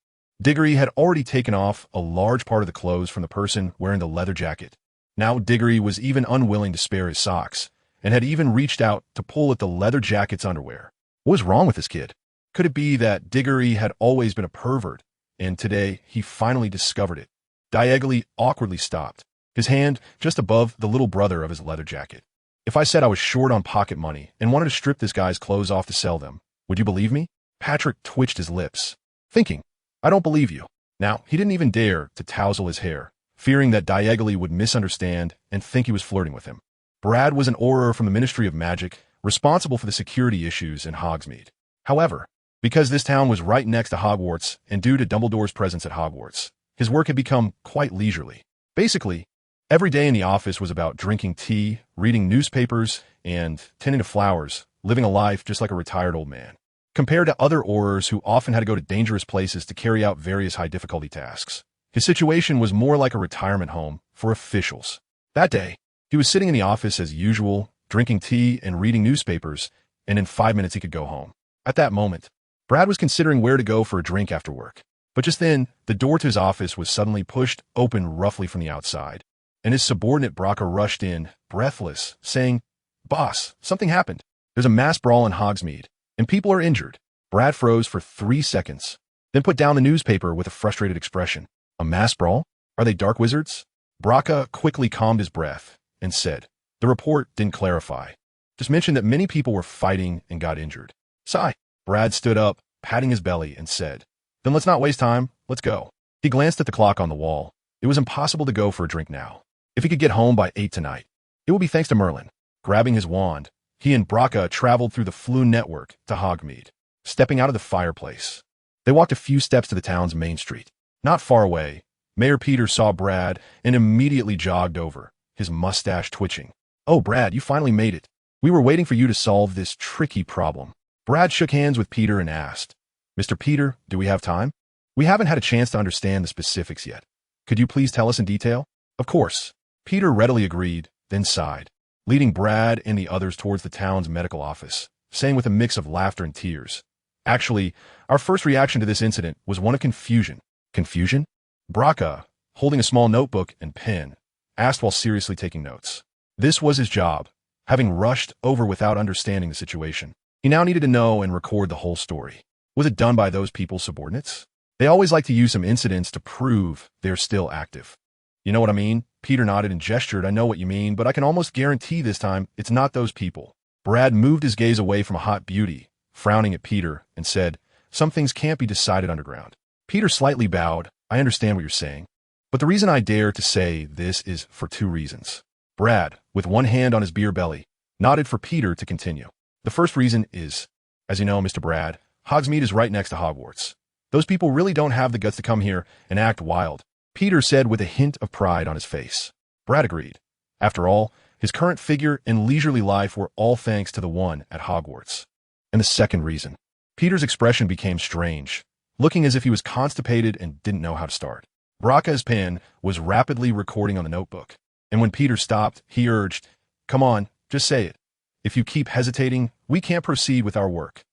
Diggory had already taken off a large part of the clothes from the person wearing the leather jacket. Now Diggory was even unwilling to spare his socks, and had even reached out to pull at the leather jacket's underwear. What was wrong with this kid? Could it be that Diggory had always been a pervert, and today he finally discovered it? Diagonally awkwardly stopped, his hand just above the little brother of his leather jacket. If I said I was short on pocket money and wanted to strip this guy's clothes off to sell them, would you believe me? Patrick twitched his lips, thinking, I don't believe you. Now, he didn't even dare to tousle his hair, fearing that Diagonally would misunderstand and think he was flirting with him. Brad was an Auror from the Ministry of Magic, responsible for the security issues in Hogsmeade. However, because this town was right next to Hogwarts and due to Dumbledore's presence at Hogwarts, his work had become quite leisurely. Basically, every day in the office was about drinking tea, reading newspapers, and tending to flowers, living a life just like a retired old man. Compared to other Aurors who often had to go to dangerous places to carry out various high-difficulty tasks, his situation was more like a retirement home for officials. That day, he was sitting in the office as usual, drinking tea and reading newspapers, and in 5 minutes he could go home. At that moment, Brad was considering where to go for a drink after work. But just then, the door to his office was suddenly pushed open roughly from the outside, and his subordinate Braca rushed in, breathless, saying, Boss, something happened. There's a mass brawl in Hogsmeade, and people are injured. Brad froze for 3 seconds, then put down the newspaper with a frustrated expression. A mass brawl? Are they dark wizards? Braca quickly calmed his breath and said, The report didn't clarify. Just mentioned that many people were fighting and got injured. Sigh. Brad stood up, patting his belly, and said, Then let's not waste time, let's go. He glanced at the clock on the wall. It was impossible to go for a drink now. If he could get home by 8 tonight, it would be thanks to Merlin. Grabbing his wand, he and Braca traveled through the Floo network to Hogsmeade, stepping out of the fireplace. They walked a few steps to the town's main street. Not far away, Mayor Peter saw Brad and immediately jogged over, his mustache twitching. Oh, Brad, you finally made it. We were waiting for you to solve this tricky problem. Brad shook hands with Peter and asked, Mr. Peter, do we have time? We haven't had a chance to understand the specifics yet. Could you please tell us in detail? Of course. Peter readily agreed, then sighed, leading Brad and the others towards the town's medical office, saying with a mix of laughter and tears, Actually, our first reaction to this incident was one of confusion. Confusion? Braca, holding a small notebook and pen, asked while seriously taking notes. This was his job, having rushed over without understanding the situation. He now needed to know and record the whole story. Was it done by those people's subordinates? They always like to use some incidents to prove they're still active. You know what I mean? Peter nodded and gestured. I know what you mean, but I can almost guarantee this time it's not those people. Brad moved his gaze away from a hot beauty, frowning at Peter, and said, some things can't be decided underground. Peter slightly bowed. I understand what you're saying, but the reason I dare to say this is for two reasons. Brad, with one hand on his beer belly, nodded for Peter to continue. The first reason is, as you know, Mr. Brad, Hogsmeade is right next to Hogwarts. Those people really don't have the guts to come here and act wild, Peter said with a hint of pride on his face. Brad agreed. After all, his current figure and leisurely life were all thanks to the one at Hogwarts. And the second reason. Peter's expression became strange, looking as if he was constipated and didn't know how to start. Braca's pen was rapidly recording on the notebook, and when Peter stopped, he urged, come on, just say it. If you keep hesitating, we can't proceed with our work.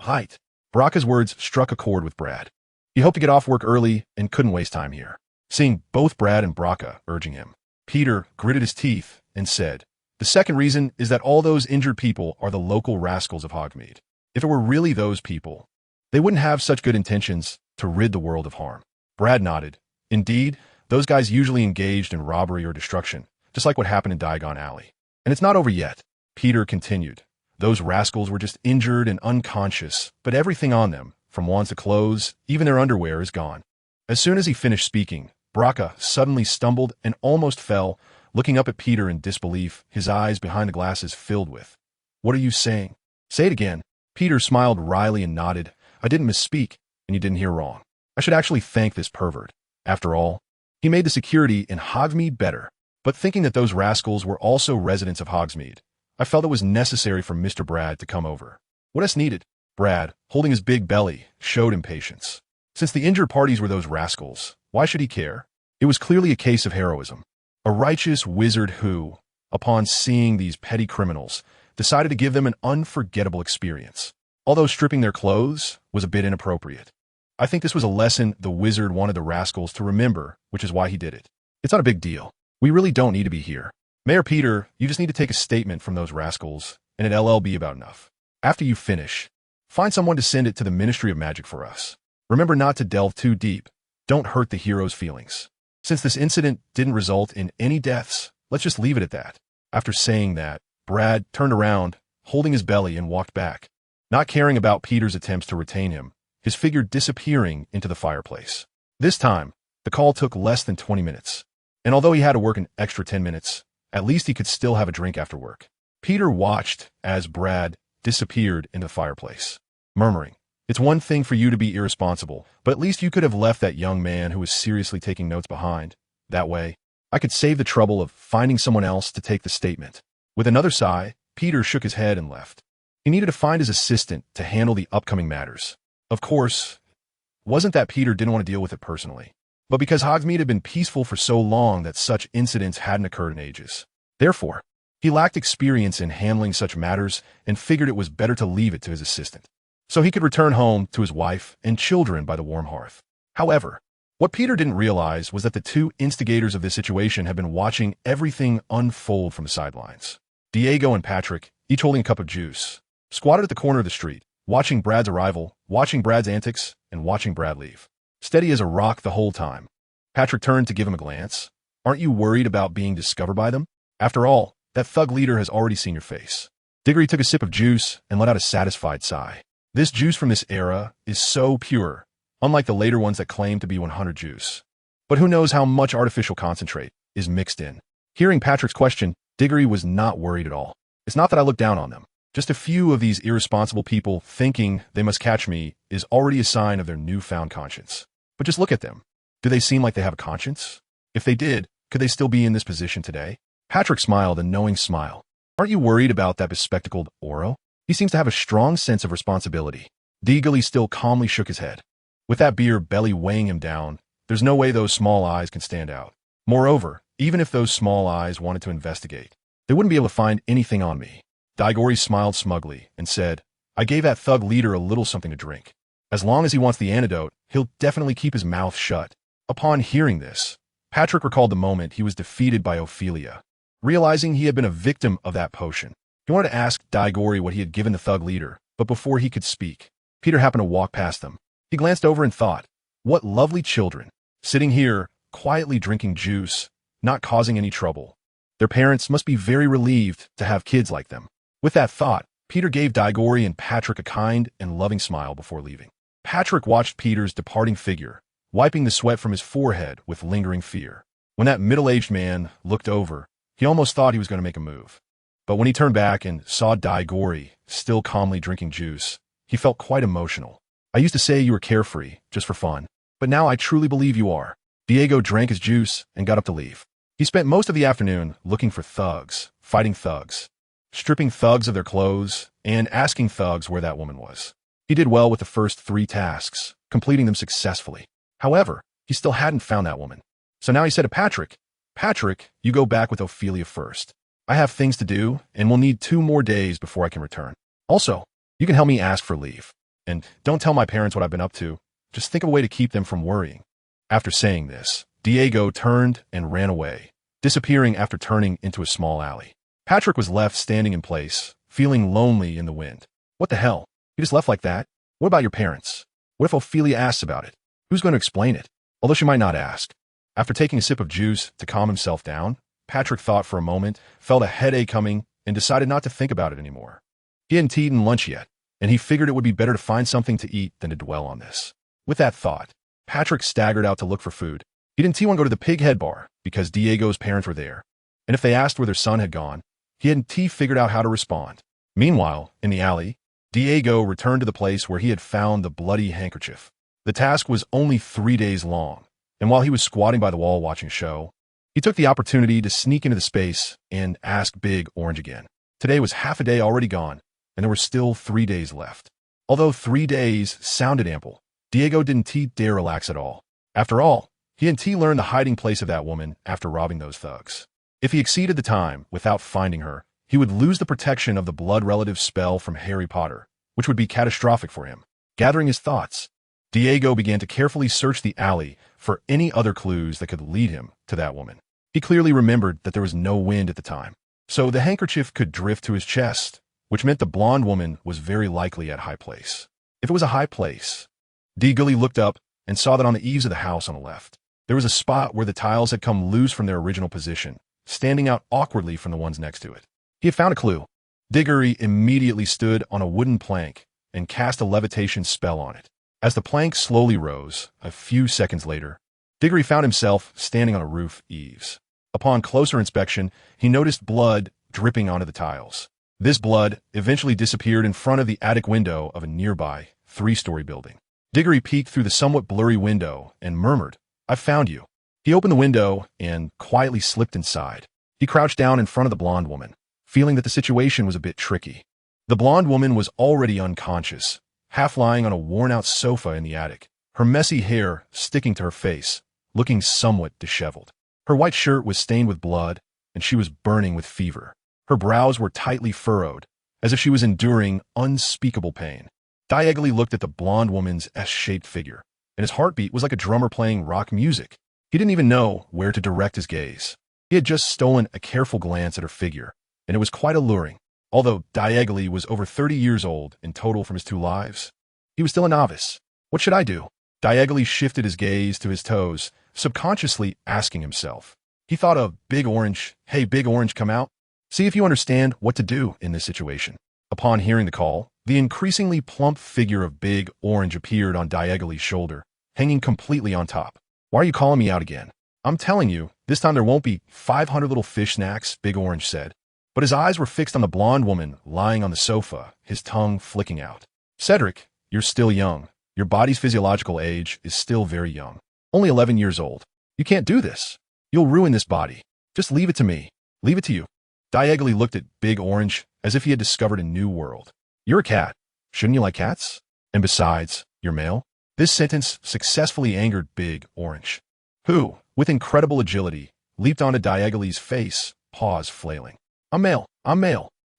Height. Braca's words struck a chord with Brad. He hoped to get off work early and couldn't waste time here. Seeing both Brad and Braca urging him, Peter gritted his teeth and said, the second reason is that all those injured people are the local rascals of Hogsmeade. If it were really those people, they wouldn't have such good intentions to rid the world of harm. Brad nodded. Indeed, those guys usually engaged in robbery or destruction, just like what happened in Diagon Alley. And it's not over yet. Peter continued. Those rascals were just injured and unconscious, but everything on them, from wands to clothes, even their underwear, is gone. As soon as he finished speaking, Braca suddenly stumbled and almost fell, looking up at Peter in disbelief, his eyes behind the glasses filled with, what are you saying? Say it again. Peter smiled wryly and nodded. I didn't misspeak, and you didn't hear wrong. I should actually thank this pervert. After all, he made the security in Hogsmeade better. But thinking that those rascals were also residents of Hogsmeade, I felt it was necessary for Mr. Brad to come over. What else needed? Brad, holding his big belly, showed impatience. Since the injured parties were those rascals, why should he care? It was clearly a case of heroism. A righteous wizard who, upon seeing these petty criminals, decided to give them an unforgettable experience. Although stripping their clothes was a bit inappropriate. I think this was a lesson the wizard wanted the rascals to remember, which is why he did it. It's not a big deal. We really don't need to be here. Mayor Peter, you just need to take a statement from those rascals, and it'll be about enough. After you finish, find someone to send it to the Ministry of Magic for us. Remember not to delve too deep. Don't hurt the hero's feelings. Since this incident didn't result in any deaths, let's just leave it at that. After saying that, Brad turned around, holding his belly, and walked back, not caring about Peter's attempts to retain him, his figure disappearing into the fireplace. This time, the call took less than 20 minutes, and although he had to work an extra 10 minutes, at least he could still have a drink after work. Peter watched as Brad disappeared into the fireplace, murmuring, it's one thing for you to be irresponsible, but at least you could have left that young man who was seriously taking notes behind. That way, I could save the trouble of finding someone else to take the statement. With another sigh, Peter shook his head and left. He needed to find his assistant to handle the upcoming matters. Of course, it wasn't that Peter didn't want to deal with it personally, but because Hogsmeade had been peaceful for so long that such incidents hadn't occurred in ages. Therefore, he lacked experience in handling such matters and figured it was better to leave it to his assistant, so he could return home to his wife and children by the warm hearth. However, what Peter didn't realize was that the two instigators of this situation had been watching everything unfold from the sidelines. Diego and Patrick, each holding a cup of juice, squatted at the corner of the street, watching Brad's arrival, watching Brad's antics, and watching Brad leave. Steady as a rock the whole time. Patrick turned to give him a glance. Aren't you worried about being discovered by them? After all, that thug leader has already seen your face. Diggory took a sip of juice and let out a satisfied sigh. This juice from this era is so pure, unlike the later ones that claim to be 100 juice. But who knows how much artificial concentrate is mixed in. Hearing Patrick's question, Diggory was not worried at all. It's not that I look down on them. Just a few of these irresponsible people thinking they must catch me is already a sign of their newfound conscience. But just look at them. Do they seem like they have a conscience? If they did, could they still be in this position today? Patrick smiled a knowing smile. Aren't you worried about that bespectacled Oro? He seems to have a strong sense of responsibility. Diggory still calmly shook his head. With that beer belly weighing him down, there's no way those small eyes can stand out. Moreover, even if those small eyes wanted to investigate, they wouldn't be able to find anything on me. Diggory smiled smugly and said, I gave that thug leader a little something to drink. As long as he wants the antidote, he'll definitely keep his mouth shut. Upon hearing this, Patrick recalled the moment he was defeated by Ophelia. Realizing he had been a victim of that potion, he wanted to ask Diggory what he had given the thug leader, but before he could speak, Peter happened to walk past them. He glanced over and thought, what lovely children, sitting here, quietly drinking juice, not causing any trouble. Their parents must be very relieved to have kids like them. With that thought, Peter gave Digory and Patrick a kind and loving smile before leaving. Patrick watched Peter's departing figure, wiping the sweat from his forehead with lingering fear. When that middle-aged man looked over, he almost thought he was going to make a move. But when he turned back and saw Digory still calmly drinking juice, he felt quite emotional. I used to say you were carefree, just for fun, but now I truly believe you are. Diego drank his juice and got up to leave. He spent most of the afternoon looking for thugs, fighting thugs, stripping thugs of their clothes, and asking thugs where that woman was. He did well with the first 3 tasks, completing them successfully. However, he still hadn't found that woman. So now he said to Patrick, "Patrick, you go back with Ophelia first. I have things to do, and will need 2 more days before I can return. Also, you can help me ask for leave. And don't tell my parents what I've been up to. Just think of a way to keep them from worrying." After saying this, Diego turned and ran away, disappearing after turning into a small alley. Patrick was left standing in place, feeling lonely in the wind. What the hell? He just left like that? What about your parents? What if Ophelia asks about it? Who's going to explain it? Although she might not ask. After taking a sip of juice to calm himself down, Patrick thought for a moment, felt a headache coming, and decided not to think about it anymore. He hadn't eaten lunch yet, and he figured it would be better to find something to eat than to dwell on this. With that thought, Patrick staggered out to look for food. He didn't want to go to the Pig Head Bar because Diego's parents were there, and if they asked where their son had gone, he hadn't figured out how to respond. Meanwhile, in the alley, Diego returned to the place where he had found the bloody handkerchief. The task was only 3 days long, and while he was squatting by the wall watching a show, he took the opportunity to sneak into the space and ask Big Orange again. Today was half a day already gone, and there were still 3 days left. Although 3 days sounded ample, Diego didn't dare relax at all. After all, he hadn't learned the hiding place of that woman after robbing those thugs. If he exceeded the time without finding her, he would lose the protection of the blood relative spell from Harry Potter, which would be catastrophic for him. Gathering his thoughts, Diego began to carefully search the alley for any other clues that could lead him to that woman. He clearly remembered that there was no wind at the time, so the handkerchief could drift to his chest, which meant the blonde woman was very likely at High Place. If it was a high place, Diego looked up and saw that on the eaves of the house on the left, there was a spot where the tiles had come loose from their original position, standing out awkwardly from the ones next to it. He had found a clue. Diggory immediately stood on a wooden plank and cast a levitation spell on it. As the plank slowly rose, a few seconds later, Diggory found himself standing on a roof eaves. Upon closer inspection, he noticed blood dripping onto the tiles. This blood eventually disappeared in front of the attic window of a nearby 3-story building. Diggory peeked through the somewhat blurry window and murmured, "I've found you." He opened the window and quietly slipped inside. He crouched down in front of the blonde woman, feeling that the situation was a bit tricky. The blonde woman was already unconscious, half lying on a worn-out sofa in the attic, her messy hair sticking to her face, looking somewhat disheveled. Her white shirt was stained with blood, and she was burning with fever. Her brows were tightly furrowed, as if she was enduring unspeakable pain. Diego looked at the blonde woman's S-shaped figure, and his heartbeat was like a drummer playing rock music. He didn't even know where to direct his gaze. He had just stolen a careful glance at her figure, and it was quite alluring. Although Diego was over 30 years old in total from his 2 lives, he was still a novice. What should I do? Diego shifted his gaze to his toes, subconsciously asking himself. He thought of Big Orange. "Hey, Big Orange, come out. See if you understand what to do in this situation." Upon hearing the call, the increasingly plump figure of Big Orange appeared on Diego's shoulder, hanging completely on top. "Why are you calling me out again? I'm telling you, this time there won't be 500 little fish snacks," Big Orange said. But his eyes were fixed on the blonde woman lying on the sofa, his tongue flicking out. "Cedric, you're still young. Your body's physiological age is still very young. Only 11 years old. You can't do this. You'll ruin this body. Just leave it to me. Leave it to you." Diego looked at Big Orange as if he had discovered a new world. "You're a cat. Shouldn't you like cats? And besides, you're male." This sentence successfully angered Big Orange, who, with incredible agility, leaped onto Diego's face, paws flailing. I'm male.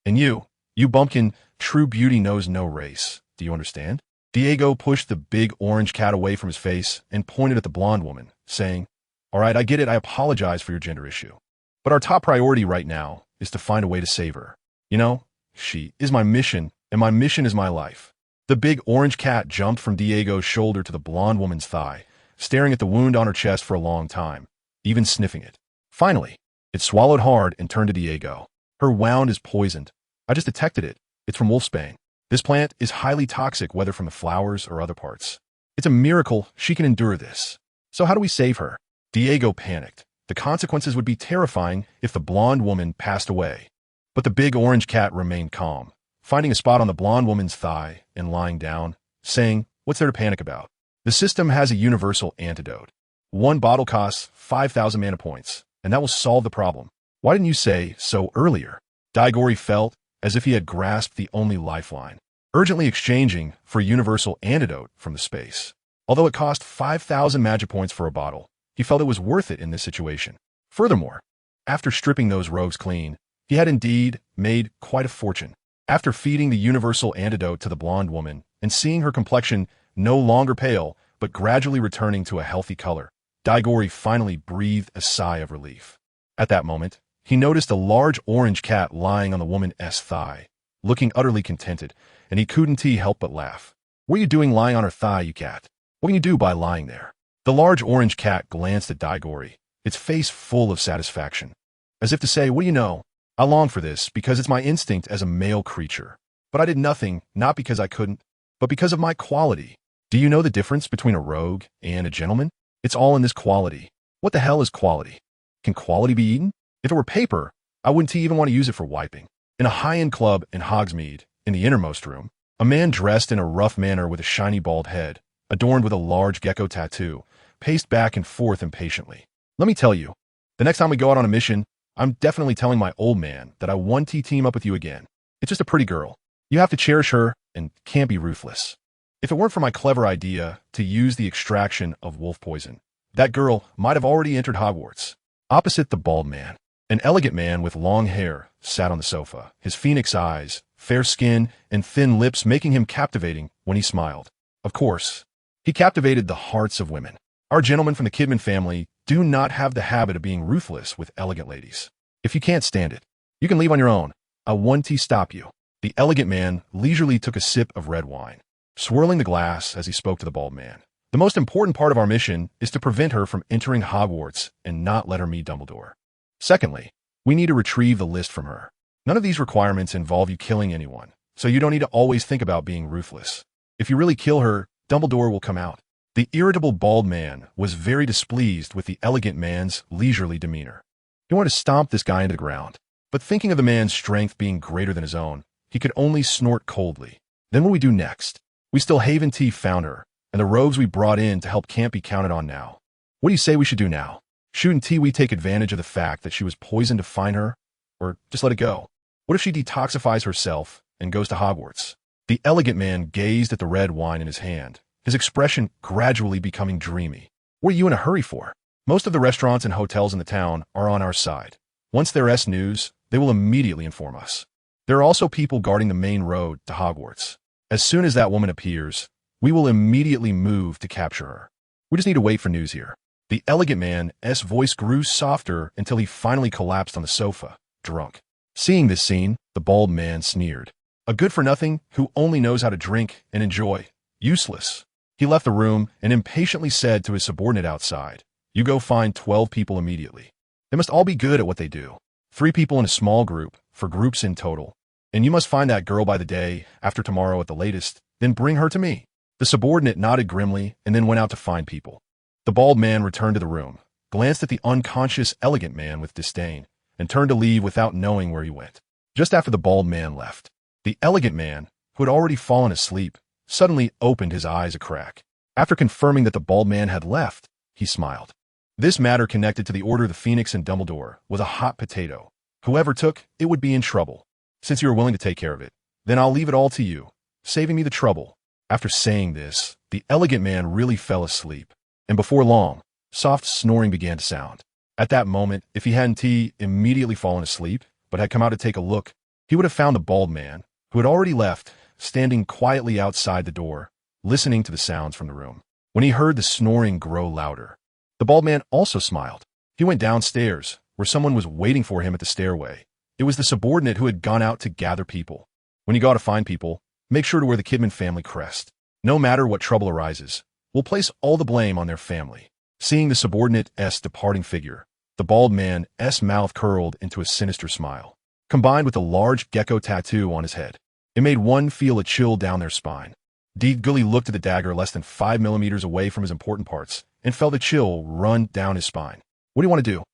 And you bumpkin, true beauty knows no race. Do you understand?" Diego pushed the big orange cat away from his face and pointed at the blonde woman, saying, "All right, I get it. I apologize for your gender issue. But our top priority right now is to find a way to save her. You know, she is my mission, and my mission is my life." The big orange cat jumped from Diego's shoulder to the blonde woman's thigh, staring at the wound on her chest for a long time, even sniffing it. Finally, it swallowed hard and turned to Diego. Her wound is poisoned. I just detected it. It's from wolfsbane. This plant is highly toxic, whether from the flowers or other parts. It's a miracle she can endure this. So how do we save her? Diego panicked. The consequences would be terrifying if the blonde woman passed away. But the big orange cat remained calm, finding a spot on the blonde woman's thigh and lying down, saying, "What's there to panic about? The system has a universal antidote. One bottle costs 5,000 mana points, and that will solve the problem. Why didn't you say so earlier?" Diego felt as if he had grasped the only lifeline, urgently exchanging for a universal antidote from the space. Although it cost 5,000 magic points for a bottle, he felt it was worth it in this situation. Furthermore, after stripping those rogues clean, he had indeed made quite a fortune. After feeding the universal antidote to the blonde woman and seeing her complexion no longer pale but gradually returning to a healthy color, Diego finally breathed a sigh of relief. At that moment, he noticed a large orange cat lying on the woman's thigh, looking utterly contented, and he couldn't help but laugh. "What are you doing lying on her thigh, you cat? What can you do by lying there?" The large orange cat glanced at Diego, its face full of satisfaction, as if to say, "What do you know? I long for this because it's my instinct as a male creature. But I did nothing, not because I couldn't, but because of my quality. Do you know the difference between a rogue and a gentleman? It's all in this quality." "What the hell is quality? Can quality be eaten? If it were paper, I wouldn't even want to use it for wiping." In a high-end club in Hogsmeade, in the innermost room, a man dressed in a rough manner with a shiny bald head, adorned with a large gecko tattoo, paced back and forth impatiently. "Let me tell you, the next time we go out on a mission, I'm definitely telling my old man that I want to team up with you again. It's just a pretty girl. You have to cherish her and can't be ruthless. If it weren't for my clever idea to use the extraction of wolf poison, that girl might have already entered Hogwarts." Opposite the bald man, an elegant man with long hair sat on the sofa, his phoenix eyes, fair skin, and thin lips making him captivating when he smiled. Of course, he captivated the hearts of women. Our gentlemen from the Kidman family do not have the habit of being ruthless with elegant ladies. If you can't stand it, you can leave on your own. I won't stop you. The elegant man leisurely took a sip of red wine, swirling the glass as he spoke to the bald man. "The most important part of our mission is to prevent her from entering Hogwarts and not let her meet Dumbledore. Secondly, we need to retrieve the list from her. None of these requirements involve you killing anyone, so you don't need to always think about being ruthless. If you really kill her, Dumbledore will come out." The irritable bald man was very displeased with the elegant man's leisurely demeanor. He wanted to stomp this guy into the ground, but thinking of the man's strength being greater than his own, he could only snort coldly. "Then what do we do next? We still haven't found her, and the rogues we brought in to help can't be counted on now. What do you say we should do now? Shouldn't we take advantage of the fact that she was poisoned to find her, or just let it go? What if she detoxifies herself and goes to Hogwarts?" The elegant man gazed at the red wine in his hand, his expression gradually becoming dreamy. "What are you in a hurry for? Most of the restaurants and hotels in the town are on our side. Once there's news, they will immediately inform us. There are also people guarding the main road to Hogwarts. As soon as that woman appears, we will immediately move to capture her. We just need to wait for news here." The elegant man's voice grew softer until he finally collapsed on the sofa, drunk. Seeing this scene, the bald man sneered. "A good-for-nothing who only knows how to drink and enjoy. Useless." He left the room and impatiently said to his subordinate outside, "You go find 12 people immediately. They must all be good at what they do. 3 people in a small group, for groups in total. And you must find that girl by the day after tomorrow at the latest, then bring her to me." The subordinate nodded grimly and then went out to find people. The bald man returned to the room, glanced at the unconscious elegant man with disdain, and turned to leave without knowing where he went. Just after the bald man left, the elegant man, who had already fallen asleep, suddenly opened his eyes a crack. After confirming that the bald man had left, he smiled. This matter connected to the Order of the Phoenix and Dumbledore was a hot potato. Whoever took it would be in trouble. Since you are willing to take care of it, then I'll leave it all to you, saving me the trouble. After saying this, the elegant man really fell asleep, and before long, soft snoring began to sound. At that moment, if he hadn't immediately fallen asleep, but had come out to take a look, he would have found the bald man, who had already left, standing quietly outside the door, listening to the sounds from the room. When he heard the snoring grow louder, the bald man also smiled. He went downstairs, where someone was waiting for him at the stairway. It was the subordinate who had gone out to gather people. When you go to find people, make sure to wear the Kidman family crest. No matter what trouble arises, we'll place all the blame on their family. Seeing the subordinate's departing figure, The bald man's mouth curled into a sinister smile, combined with a large gecko tattoo on his head. It made one feel a chill down their spine. Diggory looked at the dagger less than 5 millimeters away from his important parts and felt a chill run down his spine. What do you want to do?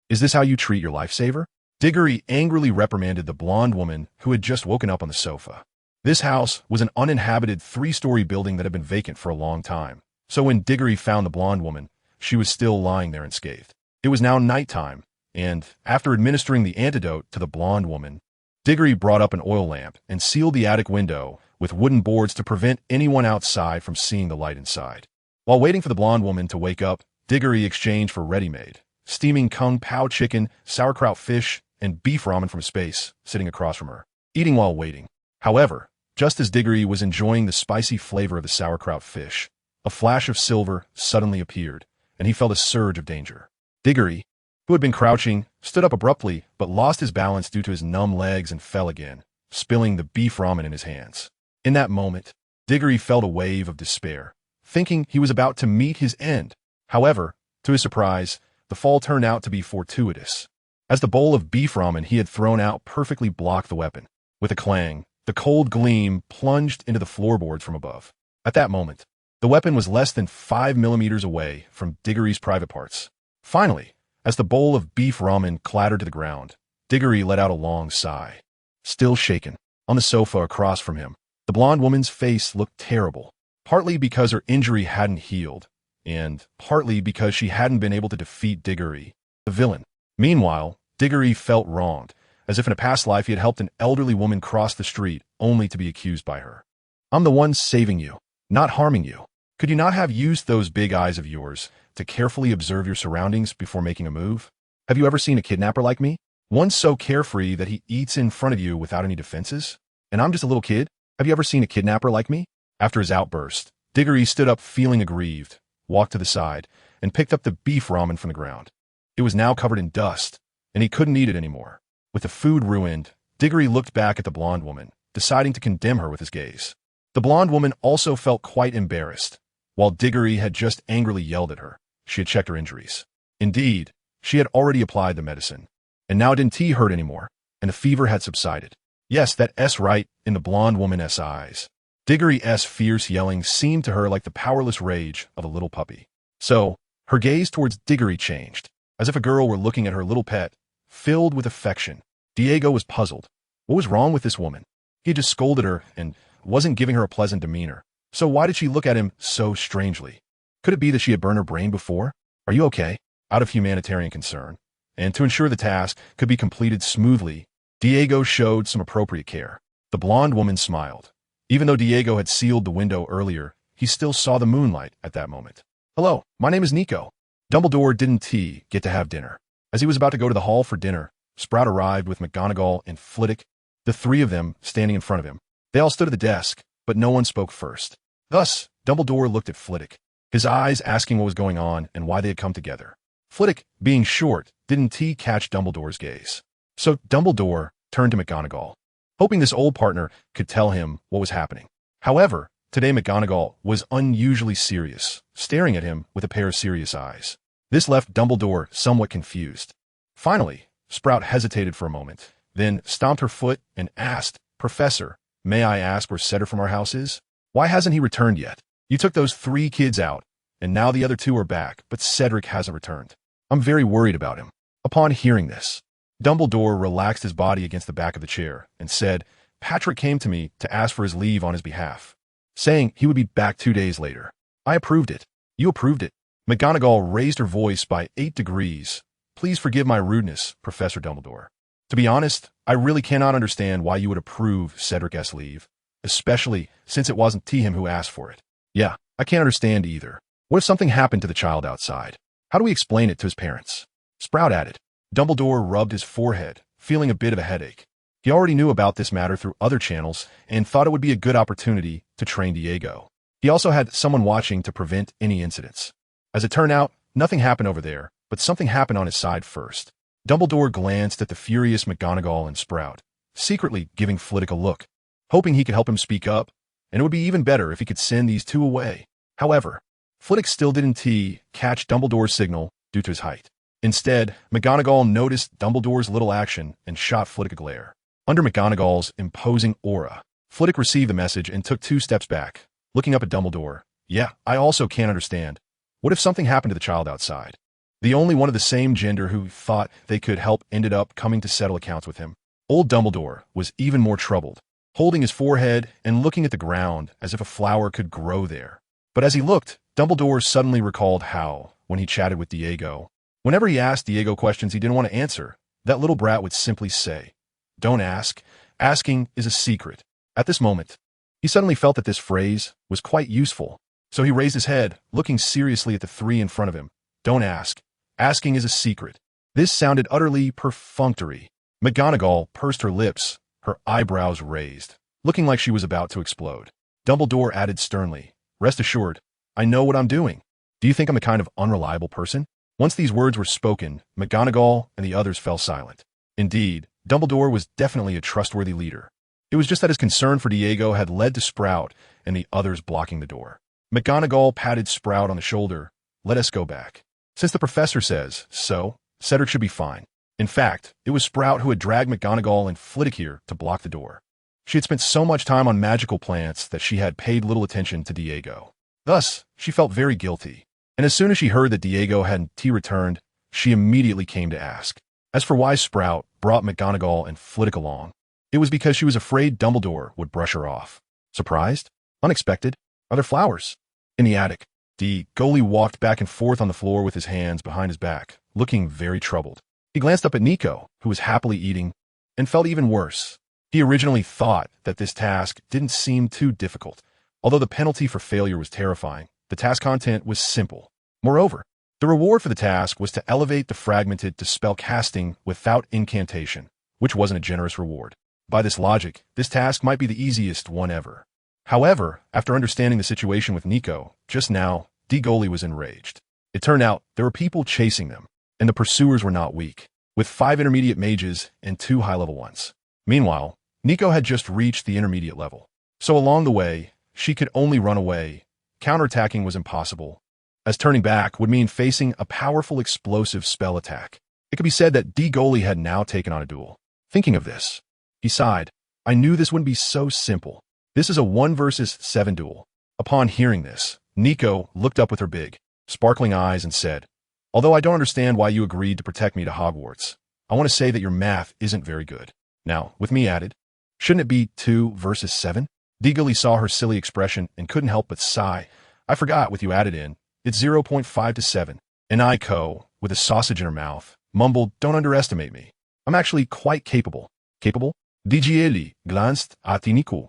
Is this how you treat your lifesaver? Diggory angrily reprimanded the blonde woman who had just woken up on the sofa. This house was an uninhabited 3-story building that had been vacant for a long time. So when Diggory found the blonde woman, she was still lying there unscathed. It was now nighttime, and after administering the antidote to the blonde woman, Diggory brought up an oil lamp and sealed the attic window with wooden boards to prevent anyone outside from seeing the light inside. While waiting for the blonde woman to wake up, Diggory exchanged for ready-made, steaming kung pao chicken, sauerkraut fish, and beef ramen from space, sitting across from her, eating while waiting. However, just as Diggory was enjoying the spicy flavor of the sauerkraut fish, a flash of silver suddenly appeared, and he felt a surge of danger. Diggory, who had been crouching, stood up abruptly but lost his balance due to his numb legs and fell again, spilling the beef ramen in his hands. In that moment, Diggory felt a wave of despair, thinking he was about to meet his end. However, to his surprise, the fall turned out to be fortuitous, as the bowl of beef ramen he had thrown out perfectly blocked the weapon. With a clang, the cold gleam plunged into the floorboards from above. At that moment, the weapon was less than 5 millimeters away from Diggory's private parts. Finally, as the bowl of beef ramen clattered to the ground, Diggory let out a long sigh. Still shaken, on the sofa across from him, the blonde woman's face looked terrible, partly because her injury hadn't healed, and partly because she hadn't been able to defeat Diggory, the villain. Meanwhile, Diggory felt wronged, as if in a past life he had helped an elderly woman cross the street only to be accused by her. I'm the one saving you, not harming you. Could you not have used those big eyes of yours to carefully observe your surroundings before making a move? Have you ever seen a kidnapper like me? One so carefree that he eats in front of you without any defenses? And I'm just a little kid? Have you ever seen a kidnapper like me? After his outburst, Diggory stood up feeling aggrieved, walked to the side, and picked up the beef ramen from the ground. It was now covered in dust, and he couldn't eat it anymore. With the food ruined, Diggory looked back at the blonde woman, deciding to condemn her with his gaze. The blonde woman also felt quite embarrassed. While Diggory had just angrily yelled at her, she had checked her injuries. Indeed, she had already applied the medicine, and now it didn't hurt anymore, and the fever had subsided. Yes, that S right in the blonde woman's eyes. Diggory's fierce yelling seemed to her like the powerless rage of a little puppy. So, her gaze towards Diggory changed, as if a girl were looking at her little pet, filled with affection. Diego was puzzled. What was wrong with this woman? He had just scolded her and wasn't giving her a pleasant demeanor. So why did she look at him so strangely? Could it be that she had burned her brain before? Are you okay? Out of humanitarian concern, and to ensure the task could be completed smoothly, Diego showed some appropriate care. The blonde woman smiled. Even though Diego had sealed the window earlier, he still saw the moonlight at that moment. Hello, my name is Nico. Dumbledore didn't get to have dinner. As he was about to go to the hall for dinner, Sprout arrived with McGonagall and Flitwick, the three of them standing in front of him. They all stood at the desk, but no one spoke first. Thus, Dumbledore looked at Flitwick, his eyes asking what was going on and why they had come together. Flitwick, being short, didn't catch Dumbledore's gaze. So Dumbledore turned to McGonagall, hoping this old partner could tell him what was happening. However, today McGonagall was unusually serious, staring at him with a pair of serious eyes. This left Dumbledore somewhat confused. Finally, Sprout hesitated for a moment, then stomped her foot and asked, Professor, may I ask where Cedric from our house is? Why hasn't he returned yet? You took those 3 kids out, and now the other 2 are back, but Cedric hasn't returned. I'm very worried about him. Upon hearing this, Dumbledore relaxed his body against the back of the chair and said, Patrick came to me to ask for his leave on his behalf, saying he would be back 2 days later. I approved it. You approved it. McGonagall raised her voice by 8 degrees. Please forgive my rudeness, Professor Dumbledore. To be honest, I really cannot understand why you would approve Cedric's leave, especially since it wasn't him who asked for it. Yeah, I can't understand either. What if something happened to the child outside? How do we explain it to his parents? Sprout added. Dumbledore rubbed his forehead, feeling a bit of a headache. He already knew about this matter through other channels and thought it would be a good opportunity to train Diego. He also had someone watching to prevent any incidents. As it turned out, nothing happened over there, but something happened on his side first. Dumbledore glanced at the furious McGonagall and Sprout, secretly giving Flitwick a look, hoping he could help him speak up, and it would be even better if he could send these 2 away. However, Flitwick still didn't catch Dumbledore's signal due to his height. Instead, McGonagall noticed Dumbledore's little action and shot Flitwick a glare. Under McGonagall's imposing aura, Flitwick received the message and took 2 steps back, looking up at Dumbledore. Yeah, I also can't understand. What if something happened to the child outside? The only one of the same gender who thought they could help ended up coming to settle accounts with him. Old Dumbledore was even more troubled, holding his forehead and looking at the ground as if a flower could grow there. But as he looked, Dumbledore suddenly recalled how, when he chatted with Diego, whenever he asked Diego questions he didn't want to answer, that little brat would simply say, "Don't ask. Asking is a secret." At this moment, he suddenly felt that this phrase was quite useful, so he raised his head, looking seriously at the 3 in front of him. Don't ask. Asking is a secret. This sounded utterly perfunctory. McGonagall pursed her lips, her eyebrows raised, looking like she was about to explode. Dumbledore added sternly, "Rest assured, I know what I'm doing. Do you think I'm the kind of unreliable person?" Once these words were spoken, McGonagall and the others fell silent. Indeed, Dumbledore was definitely a trustworthy leader. It was just that his concern for Diego had led to Sprout and the others blocking the door. McGonagall patted Sprout on the shoulder. "Let us go back. Since the professor says so, Cedric should be fine." In fact, it was Sprout who had dragged McGonagall and Flitwick here to block the door. She had spent so much time on magical plants that she had paid little attention to Diego. Thus, she felt very guilty. And as soon as she heard that Diego hadn't returned, she immediately came to ask. As for why Sprout brought McGonagall and Flitwick along, it was because she was afraid Dumbledore would brush her off. Surprised? Unexpected? Are there flowers? In the attic, Diggory walked back and forth on the floor with his hands behind his back, looking very troubled. He glanced up at Nico, who was happily eating, and felt even worse. He originally thought that this task didn't seem too difficult. Although the penalty for failure was terrifying, the task content was simple. Moreover, the reward for the task was to elevate the fragmented to spell casting without incantation, which wasn't a generous reward. By this logic, this task might be the easiest one ever. However, after understanding the situation with Nico, just now, Diggory was enraged. It turned out there were people chasing them, and the pursuers were not weak, with 5 intermediate mages and 2 high-level ones. Meanwhile, Nico had just reached the intermediate level, so along the way, she could only run away. Counterattacking was impossible, as turning back would mean facing a powerful explosive spell attack. It could be said that Diggory had now taken on a duel. Thinking of this, he sighed. I knew this wouldn't be so simple. This is a 1 versus 7 duel. Upon hearing this, Nico looked up with her big, sparkling eyes and said, "Although I don't understand why you agreed to protect me to Hogwarts, I want to say that your math isn't very good." Now, with me added, shouldn't it be 2 versus 7? Diggory saw her silly expression and couldn't help but sigh. I forgot with you added in. It's 0.5 to 7. And Iko, with a sausage in her mouth, mumbled, "Don't underestimate me. I'm actually quite capable." Capable? Diggory glanced at Nico.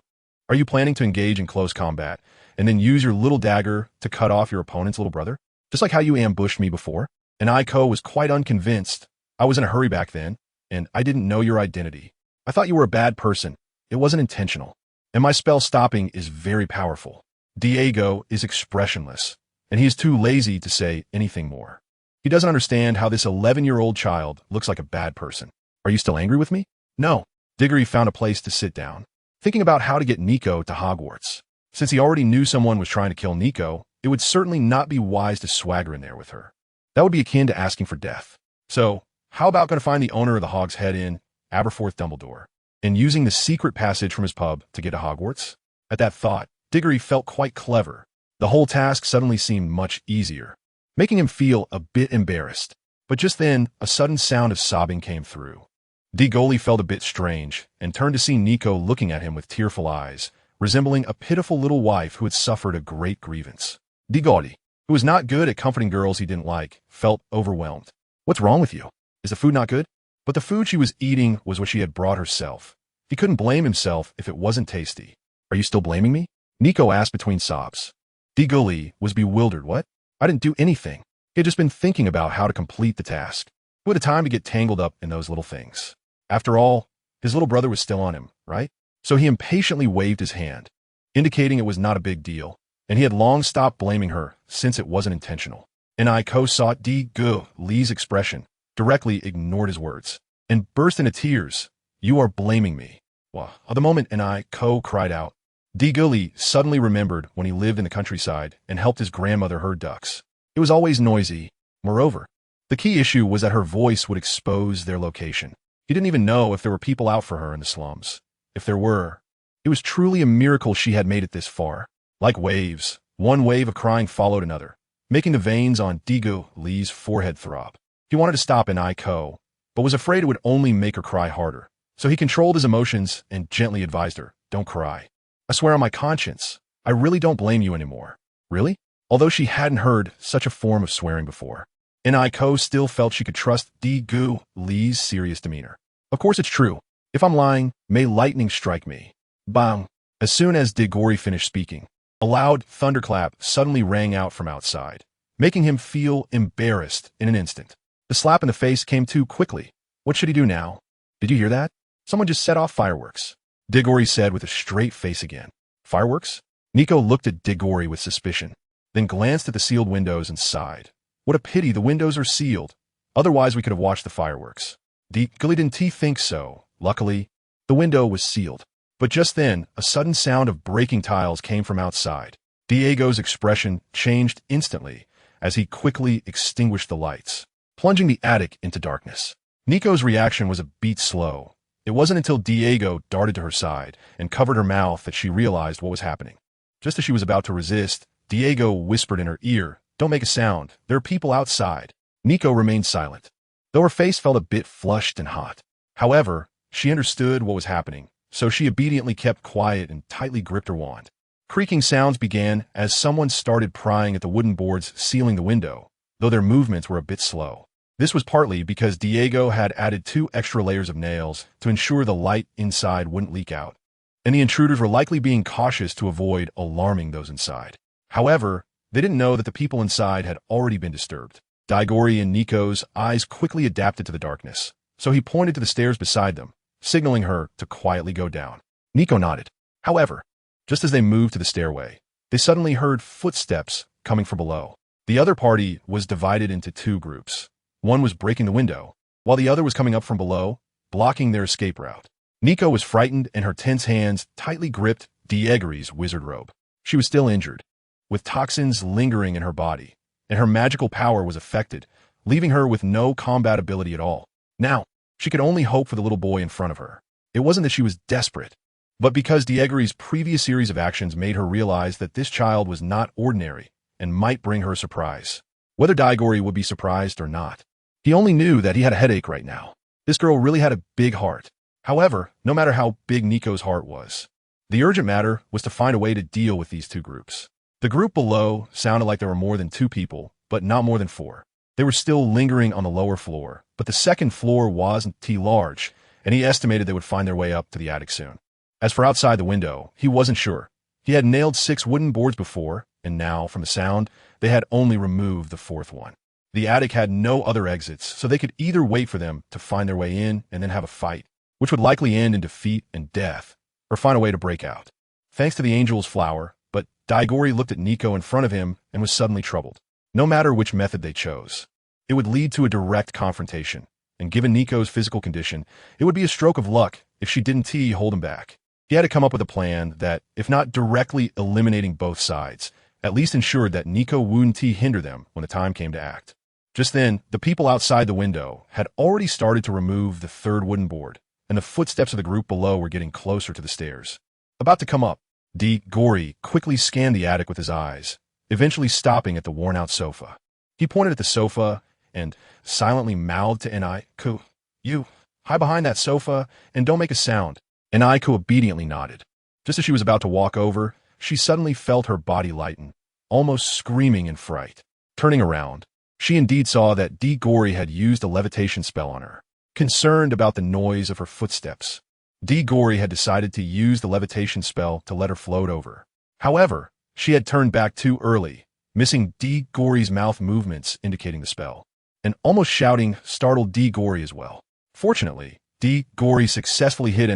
Are you planning to engage in close combat and then use your little dagger to cut off your opponent's little brother? Just like how you ambushed me before? And Iko was quite unconvinced. I was in a hurry back then, and I didn't know your identity. I thought you were a bad person. It wasn't intentional. And my spell stopping is very powerful. Diego is expressionless, and he is too lazy to say anything more. He doesn't understand how this 11-year-old child looks like a bad person. Are you still angry with me? No. Diggory found a place to sit down, thinking about how to get Nico to Hogwarts. Since he already knew someone was trying to kill Nico, it would certainly not be wise to swagger in there with her. That would be akin to asking for death. So, how about going to find the owner of the Hog's Head Inn, Aberforth Dumbledore, and using the secret passage from his pub to get to Hogwarts? At that thought, Diggory felt quite clever. The whole task suddenly seemed much easier, making him feel a bit embarrassed. But just then, a sudden sound of sobbing came through. Diggory felt a bit strange and turned to see Nico looking at him with tearful eyes, resembling a pitiful little wife who had suffered a great grievance. Diggory, who was not good at comforting girls he didn't like, felt overwhelmed. What's wrong with you? Is the food not good? But the food she was eating was what she had brought herself. He couldn't blame himself if it wasn't tasty. Are you still blaming me? Nico asked between sobs. Diggory was bewildered. What? I didn't do anything. He had just been thinking about how to complete the task. Who had the time to get tangled up in those little things? After all, his little brother was still on him, right? So he impatiently waved his hand, indicating it was not a big deal, and he had long stopped blaming her since it wasn't intentional. And Iko saw Diggory's expression, directly ignored his words, and burst into tears. You are blaming me. Well, at the moment Iko cried out, Diggory suddenly remembered when he lived in the countryside and helped his grandmother herd ducks. It was always noisy. Moreover, The key issue was that her voice would expose their location. He didn't even know if there were people out for her in the slums. If there were, it was truly a miracle she had made it this far. Like waves, one wave of crying followed another, making the veins on Daegu Lee's forehead throb. He wanted to stop Ko, but was afraid it would only make her cry harder. So he controlled his emotions and gently advised her, "Don't cry. I swear on my conscience, I really don't blame you anymore." Really? Although she hadn't heard such a form of swearing before, Ko still felt she could trust Daegu Lee's serious demeanor. "Of course it's true. If I'm lying, may lightning strike me." Bang! As soon as Daegu finished speaking, a loud thunderclap suddenly rang out from outside, making him feel embarrassed in an instant. The slap in the face came too quickly. What should he do now? "Did you hear that? Someone just set off fireworks," Daegu said with a straight face again. "Fireworks?" Nico looked at Daegu with suspicion, then glanced at the sealed windows and sighed. "What a pity the windows are sealed. Otherwise we could have watched the fireworks." Daegu didn't think so. Luckily, the window was sealed. But just then, a sudden sound of breaking tiles came from outside. Diego's expression changed instantly as he quickly extinguished the lights, plunging the attic into darkness. Nico's reaction was a beat slow. It wasn't until Daegu darted to her side and covered her mouth that she realized what was happening. Just as she was about to resist, Daegu whispered in her ear, "Don't make a sound. There are people outside." Nico remained silent, though her face felt a bit flushed and hot. However, she understood what was happening, so she obediently kept quiet and tightly gripped her wand. Creaking sounds began as someone started prying at the wooden boards sealing the window, though their movements were a bit slow. This was partly because Daegu had added 2 extra layers of nails to ensure the light inside wouldn't leak out, and the intruders were likely being cautious to avoid alarming those inside. However, they didn't know that the people inside had already been disturbed. Daegu and Nico's eyes quickly adapted to the darkness, so he pointed to the stairs beside them, signaling her to quietly go down. Nico nodded. However, just as they moved to the stairway, they suddenly heard footsteps coming from below. The other party was divided into 2 groups. One was breaking the window, while the other was coming up from below, blocking their escape route. Nico was frightened and her tense hands tightly gripped Daegu's wizard robe. She was still injured, with toxins lingering in her body, and her magical power was affected, leaving her with no combat ability at all. Now, she could only hope for the little boy in front of her. It wasn't that she was desperate, but because Daegu's previous series of actions made her realize that this child was not ordinary and might bring her a surprise. Whether Daegu would be surprised or not, he only knew that he had a headache right now. This girl really had a big heart. However, no matter how big Nico's heart was, the urgent matter was to find a way to deal with these 2 groups. The group below sounded like there were more than 2 people, but not more than 4. They were still lingering on the lower floor, but the second floor wasn't too large, and he estimated they would find their way up to the attic soon. As for outside the window, he wasn't sure. He had nailed 6 wooden boards before, and now, from the sound, they had only removed the 4th one. The attic had no other exits, so they could either wait for them to find their way in and then have a fight, which would likely end in defeat and death, or find a way to break out. Thanks to the angel's flower, but Daegu looked at Nico in front of him and was suddenly troubled. No matter which method they chose, it would lead to a direct confrontation, and given Nico's physical condition, it would be a stroke of luck if she didn't hold him back. He had to come up with a plan that, if not directly eliminating both sides, at least ensured that Nico wouldn't hinder them when the time came to act. Just then, the people outside the window had already started to remove the 3rd wooden board, and the footsteps of the group below were getting closer to the stairs. About to come up, Daegu quickly scanned the attic with his eyes, eventually stopping at the worn-out sofa. He pointed at the sofa and silently mouthed to Ko, "You, hide behind that sofa and don't make a sound." Ko obediently nodded. Just as she was about to walk over, she suddenly felt her body lighten, almost screaming in fright. Turning around, she indeed saw that Daegu had used a levitation spell on her. Concerned about the noise of her footsteps, Daegu had decided to use the levitation spell to let her float over. However, she had turned back too early, missing Daegu's mouth movements indicating the spell, and almost shouting startled Daegu as well. Fortunately, Daegu successfully hid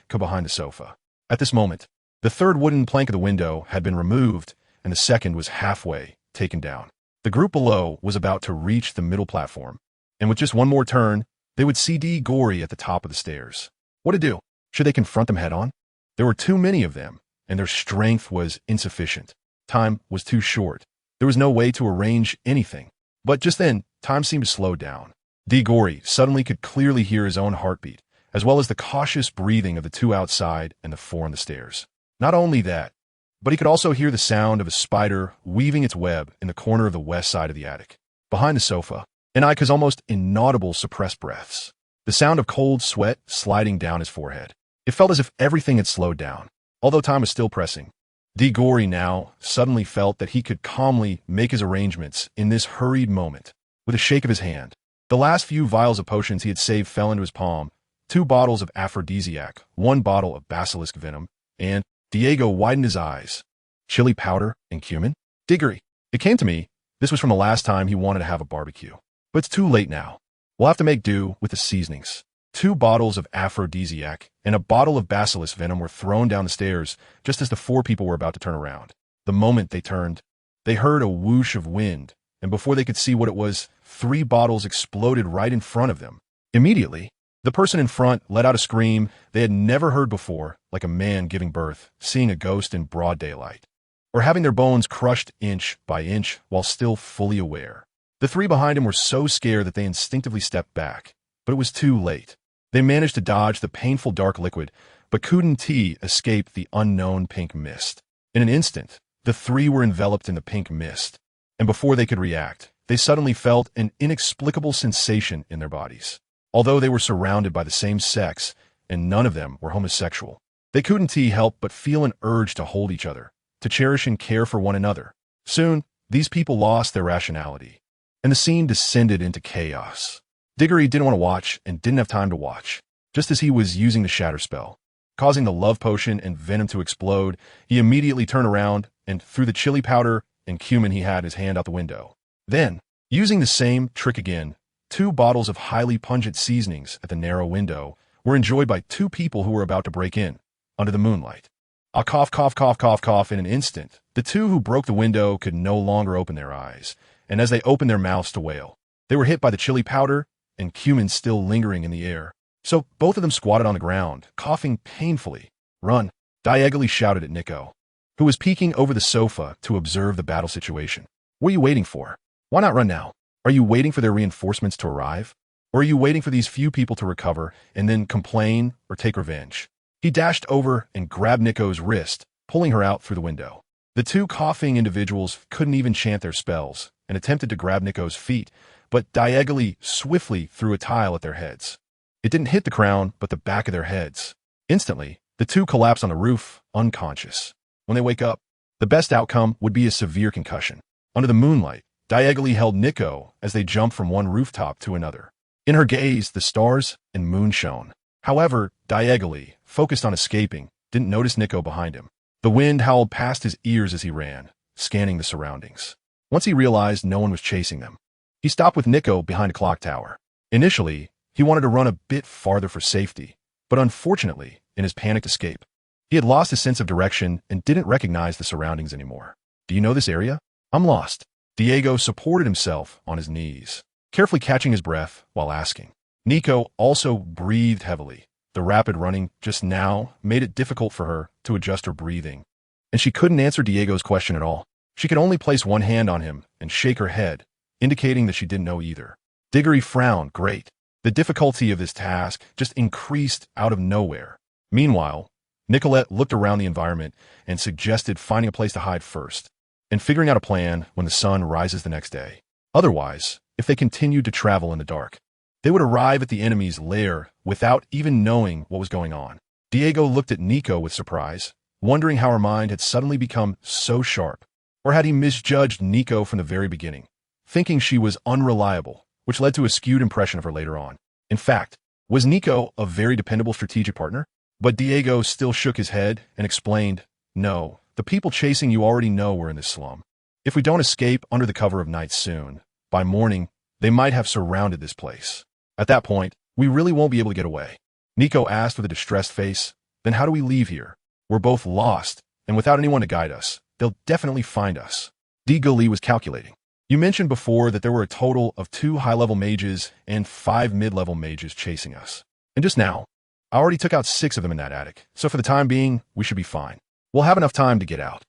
Ko behind the sofa. At this moment, the 3rd wooden plank of the window had been removed, and the 2nd was halfway taken down. The group below was about to reach the middle platform, and with just one more turn, they would see Daegu at the top of the stairs. What to do? Should they confront them head-on? There were too many of them, and their strength was insufficient. Time was too short. There was no way to arrange anything. But just then, time seemed to slow down. Diggory suddenly could clearly hear his own heartbeat, as well as the cautious breathing of the two outside and the four on the stairs. Not only that, but he could also hear the sound of a spider weaving its web in the corner of the west side of the attic, behind the sofa, and Ika's almost inaudible suppressed breaths. The sound of cold sweat sliding down his forehead. It felt as if everything had slowed down, although time was still pressing. Diggory now suddenly felt that he could calmly make his arrangements in this hurried moment. With a shake of his hand, the last few vials of potions he had saved fell into his palm, 2 bottles of aphrodisiac, 1 bottle of basilisk venom, and Diego widened his eyes. Chili powder and cumin? Diggory. It came to me, this was from the last time he wanted to have a barbecue. But it's too late now. We'll have to make do with the seasonings. 2 bottles of aphrodisiac and a bottle of basilisk venom were thrown down the stairs just as the 4 people were about to turn around. The moment they turned, they heard a whoosh of wind, and before they could see what it was, 3 bottles exploded right in front of them. Immediately, the person in front let out a scream they had never heard before, like a man giving birth, seeing a ghost in broad daylight, or having their bones crushed inch by inch while still fully aware. The 3 behind him were so scared that they instinctively stepped back, but it was too late. They managed to dodge the painful dark liquid, but couldn't escape the unknown pink mist. In an instant, the 3 were enveloped in the pink mist, and before they could react, they suddenly felt an inexplicable sensation in their bodies. Although they were surrounded by the same sex, and none of them were homosexual, they couldn't help but feel an urge to hold each other, to cherish and care for one another. Soon, these people lost their rationality, and the scene descended into chaos. Diggory didn't want to watch and didn't have time to watch. Just as he was using the shatter spell, causing the love potion and venom to explode, he immediately turned around and threw the chili powder and cumin he had in his hand out the window. Then, using the same trick again, 2 bottles of highly pungent seasonings at the narrow window were enjoyed by 2 people who were about to break in, under the moonlight. A cough, cough, cough, cough, cough in an instant. The 2 who broke the window could no longer open their eyes, and as they opened their mouths to wail, they were hit by the chili powder and cumin still lingering in the air. So both of them squatted on the ground, coughing painfully. "Run!" Diego shouted at Nico, who was peeking over the sofa to observe the battle situation. "What are you waiting for? Why not run now? Are you waiting for their reinforcements to arrive? Or are you waiting for these few people to recover and then complain or take revenge?" He dashed over and grabbed Nico's wrist, pulling her out through the window. The 2 coughing individuals couldn't even chant their spells and attempted to grab Nico's feet, but Diego swiftly threw a tile at their heads. It didn't hit the crown, but the back of their heads. Instantly, the 2 collapsed on the roof, unconscious. When they wake up, the best outcome would be a severe concussion. Under the moonlight, Diego held Nico as they jumped from one rooftop to another. In her gaze, the stars and moon shone. However, Diego, focused on escaping, didn't notice Nico behind him. The wind howled past his ears as he ran, scanning the surroundings. Once he realized no one was chasing them, he stopped with Nico behind a clock tower. Initially, he wanted to run a bit farther for safety, but unfortunately, in his panicked escape, he had lost his sense of direction and didn't recognize the surroundings anymore. "Do you know this area? I'm lost." Diego supported himself on his knees, carefully catching his breath while asking. Nico also breathed heavily. The rapid running just now made it difficult for her to adjust her breathing, and she couldn't answer Diego's question at all. She could only place one hand on him and shake her head, indicating that she didn't know either. Diggory frowned. Great. The difficulty of this task just increased out of nowhere. Meanwhile, Nicolette looked around the environment and suggested finding a place to hide first, and figuring out a plan when the sun rises the next day. Otherwise, if they continued to travel in the dark, they would arrive at the enemy's lair without even knowing what was going on. Diego looked at Nico with surprise, wondering how her mind had suddenly become so sharp. Or had he misjudged Nico from the very beginning, thinking she was unreliable, which led to a skewed impression of her later on. In fact, was Nico a very dependable strategic partner? But Diego still shook his head and explained, "No, the people chasing you already know we're in this slum. If we don't escape under the cover of night soon, by morning, they might have surrounded this place. At that point, we really won't be able to get away." Nico asked with a distressed face, "Then how do we leave here? We're both lost, and without anyone to guide us, they'll definitely find us." Diego was calculating. "You mentioned before that there were a total of 2 high-level mages and 5 mid-level mages chasing us. And just now, I already took out 6 of them in that attic, so for the time being, we should be fine. We'll have enough time to get out."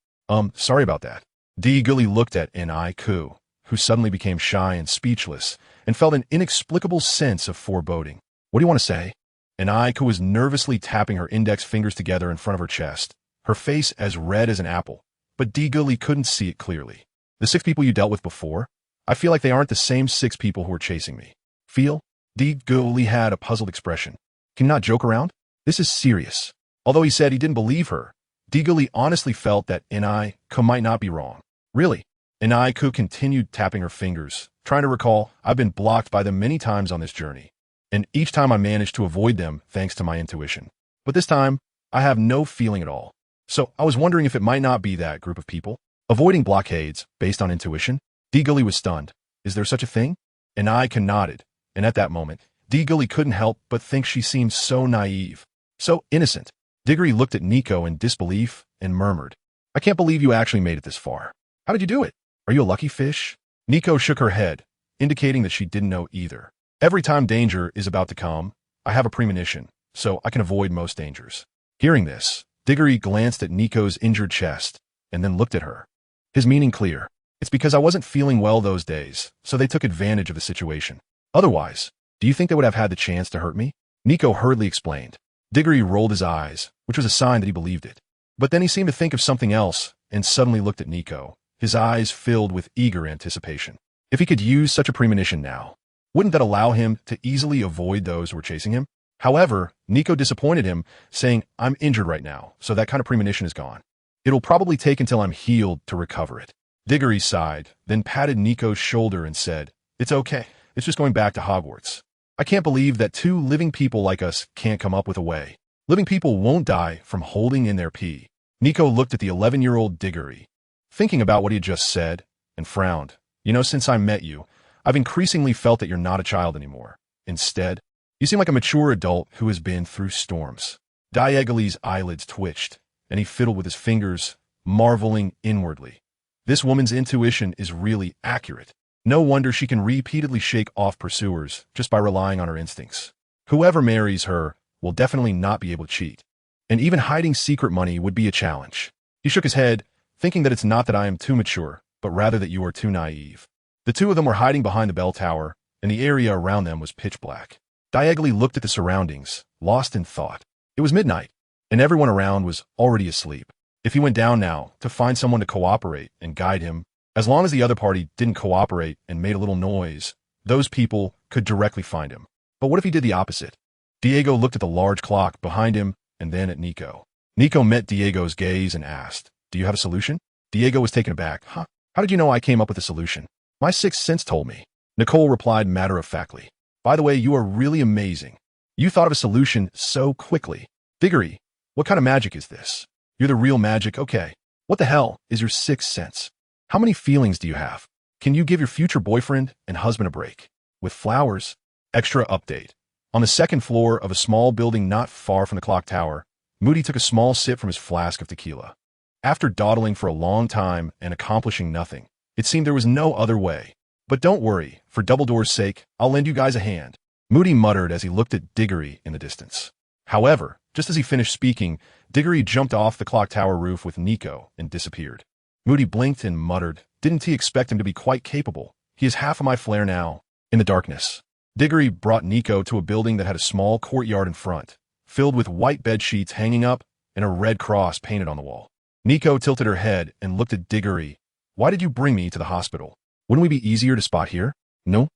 Sorry about that." Diego looked at Nico, who suddenly became shy and speechless, and felt an inexplicable sense of foreboding. What do you want to say? Aiko was nervously tapping her index fingers together in front of her chest, her face as red as an apple, but Diguli couldn't see it clearly. The 6 people you dealt with before? I feel like they aren't the same 6 people who are chasing me. Feel? Diguli had a puzzled expression. Can you not joke around? This is serious. Although he said he didn't believe her, Diguli honestly felt that Aiko might not be wrong. Really? Aiko continued tapping her fingers, trying to recall. I've been blocked by them many times on this journey, and each time I managed to avoid them thanks to my intuition. But this time, I have no feeling at all. So I was wondering if it might not be that group of people. Avoiding blockades based on intuition? Diguli was stunned. Is there such a thing? Aiko nodded, and at that moment, Diguli couldn't help but think she seemed so naive, so innocent. Diggory looked at Nico in disbelief and murmured, I can't believe you actually made it this far. How did you do it? Are you a lucky fish? Nico shook her head, indicating that she didn't know either. Every time danger is about to come, I have a premonition, so I can avoid most dangers. Hearing this, Diggory glanced at Nico's injured chest and then looked at her. His meaning clear. It's because I wasn't feeling well those days, so they took advantage of the situation. Otherwise, do you think they would have had the chance to hurt me? Nico hurriedly explained. Diggory rolled his eyes, which was a sign that he believed it. But then he seemed to think of something else and suddenly looked at Nico, his eyes filled with eager anticipation. If he could use such a premonition now, wouldn't that allow him to easily avoid those who were chasing him? However, Nico disappointed him, saying, I'm injured right now, so that kind of premonition is gone. It'll probably take until I'm healed to recover it. Diggory sighed, then patted Nico's shoulder and said, It's okay. It's just going back to Hogwarts. I can't believe that 2 living people like us can't come up with a way. Living people won't die from holding in their pee. Nico looked at the 11-year-old Diggory, thinking about what he had just said, and frowned. Since I met you, I've increasingly felt that you're not a child anymore. Instead, you seem like a mature adult who has been through storms. Diagoly's eyelids twitched, and he fiddled with his fingers, marveling inwardly. This woman's intuition is really accurate. No wonder she can repeatedly shake off pursuers just by relying on her instincts. Whoever marries her will definitely not be able to cheat. And even hiding secret money would be a challenge. He shook his head, thinking that it's not that I am too mature, but rather that you are too naive. The 2 of them were hiding behind the bell tower, and the area around them was pitch black. Diagoly looked at the surroundings, lost in thought. It was midnight, and everyone around was already asleep. If he went down now to find someone to cooperate and guide him, as long as the other party didn't cooperate and made a little noise, those people could directly find him. But what if he did the opposite? Diego looked at the large clock behind him and then at Nico. Nico met Diego's gaze and asked, Do you have a solution? Diego was taken aback. Huh? How did you know I came up with a solution? My 6th sense told me. Nicole replied matter-of-factly. By the way, you are really amazing. You thought of a solution so quickly. Diggory, what kind of magic is this? You're the real magic, okay. What the hell is your 6th sense? How many feelings do you have? Can you give your future boyfriend and husband a break? With flowers? Extra update. On the 2nd floor of a small building not far from the clock tower, Moody took a small sip from his flask of tequila. After dawdling for a long time and accomplishing nothing, it seemed there was no other way. But don't worry, for Dumbledore's sake, I'll lend you guys a hand. Moody muttered as he looked at Diggory in the distance. However, just as he finished speaking, Diggory jumped off the clock tower roof with Nico and disappeared. Moody blinked and muttered, Didn't he expect him to be quite capable? He is half of my flair now. In the darkness, Diggory brought Nico to a building that had a small courtyard in front, filled with white bed sheets hanging up and a red cross painted on the wall. Nico tilted her head and looked at Diggory. Why did you bring me to the hospital? Wouldn't we be easier to spot here? No.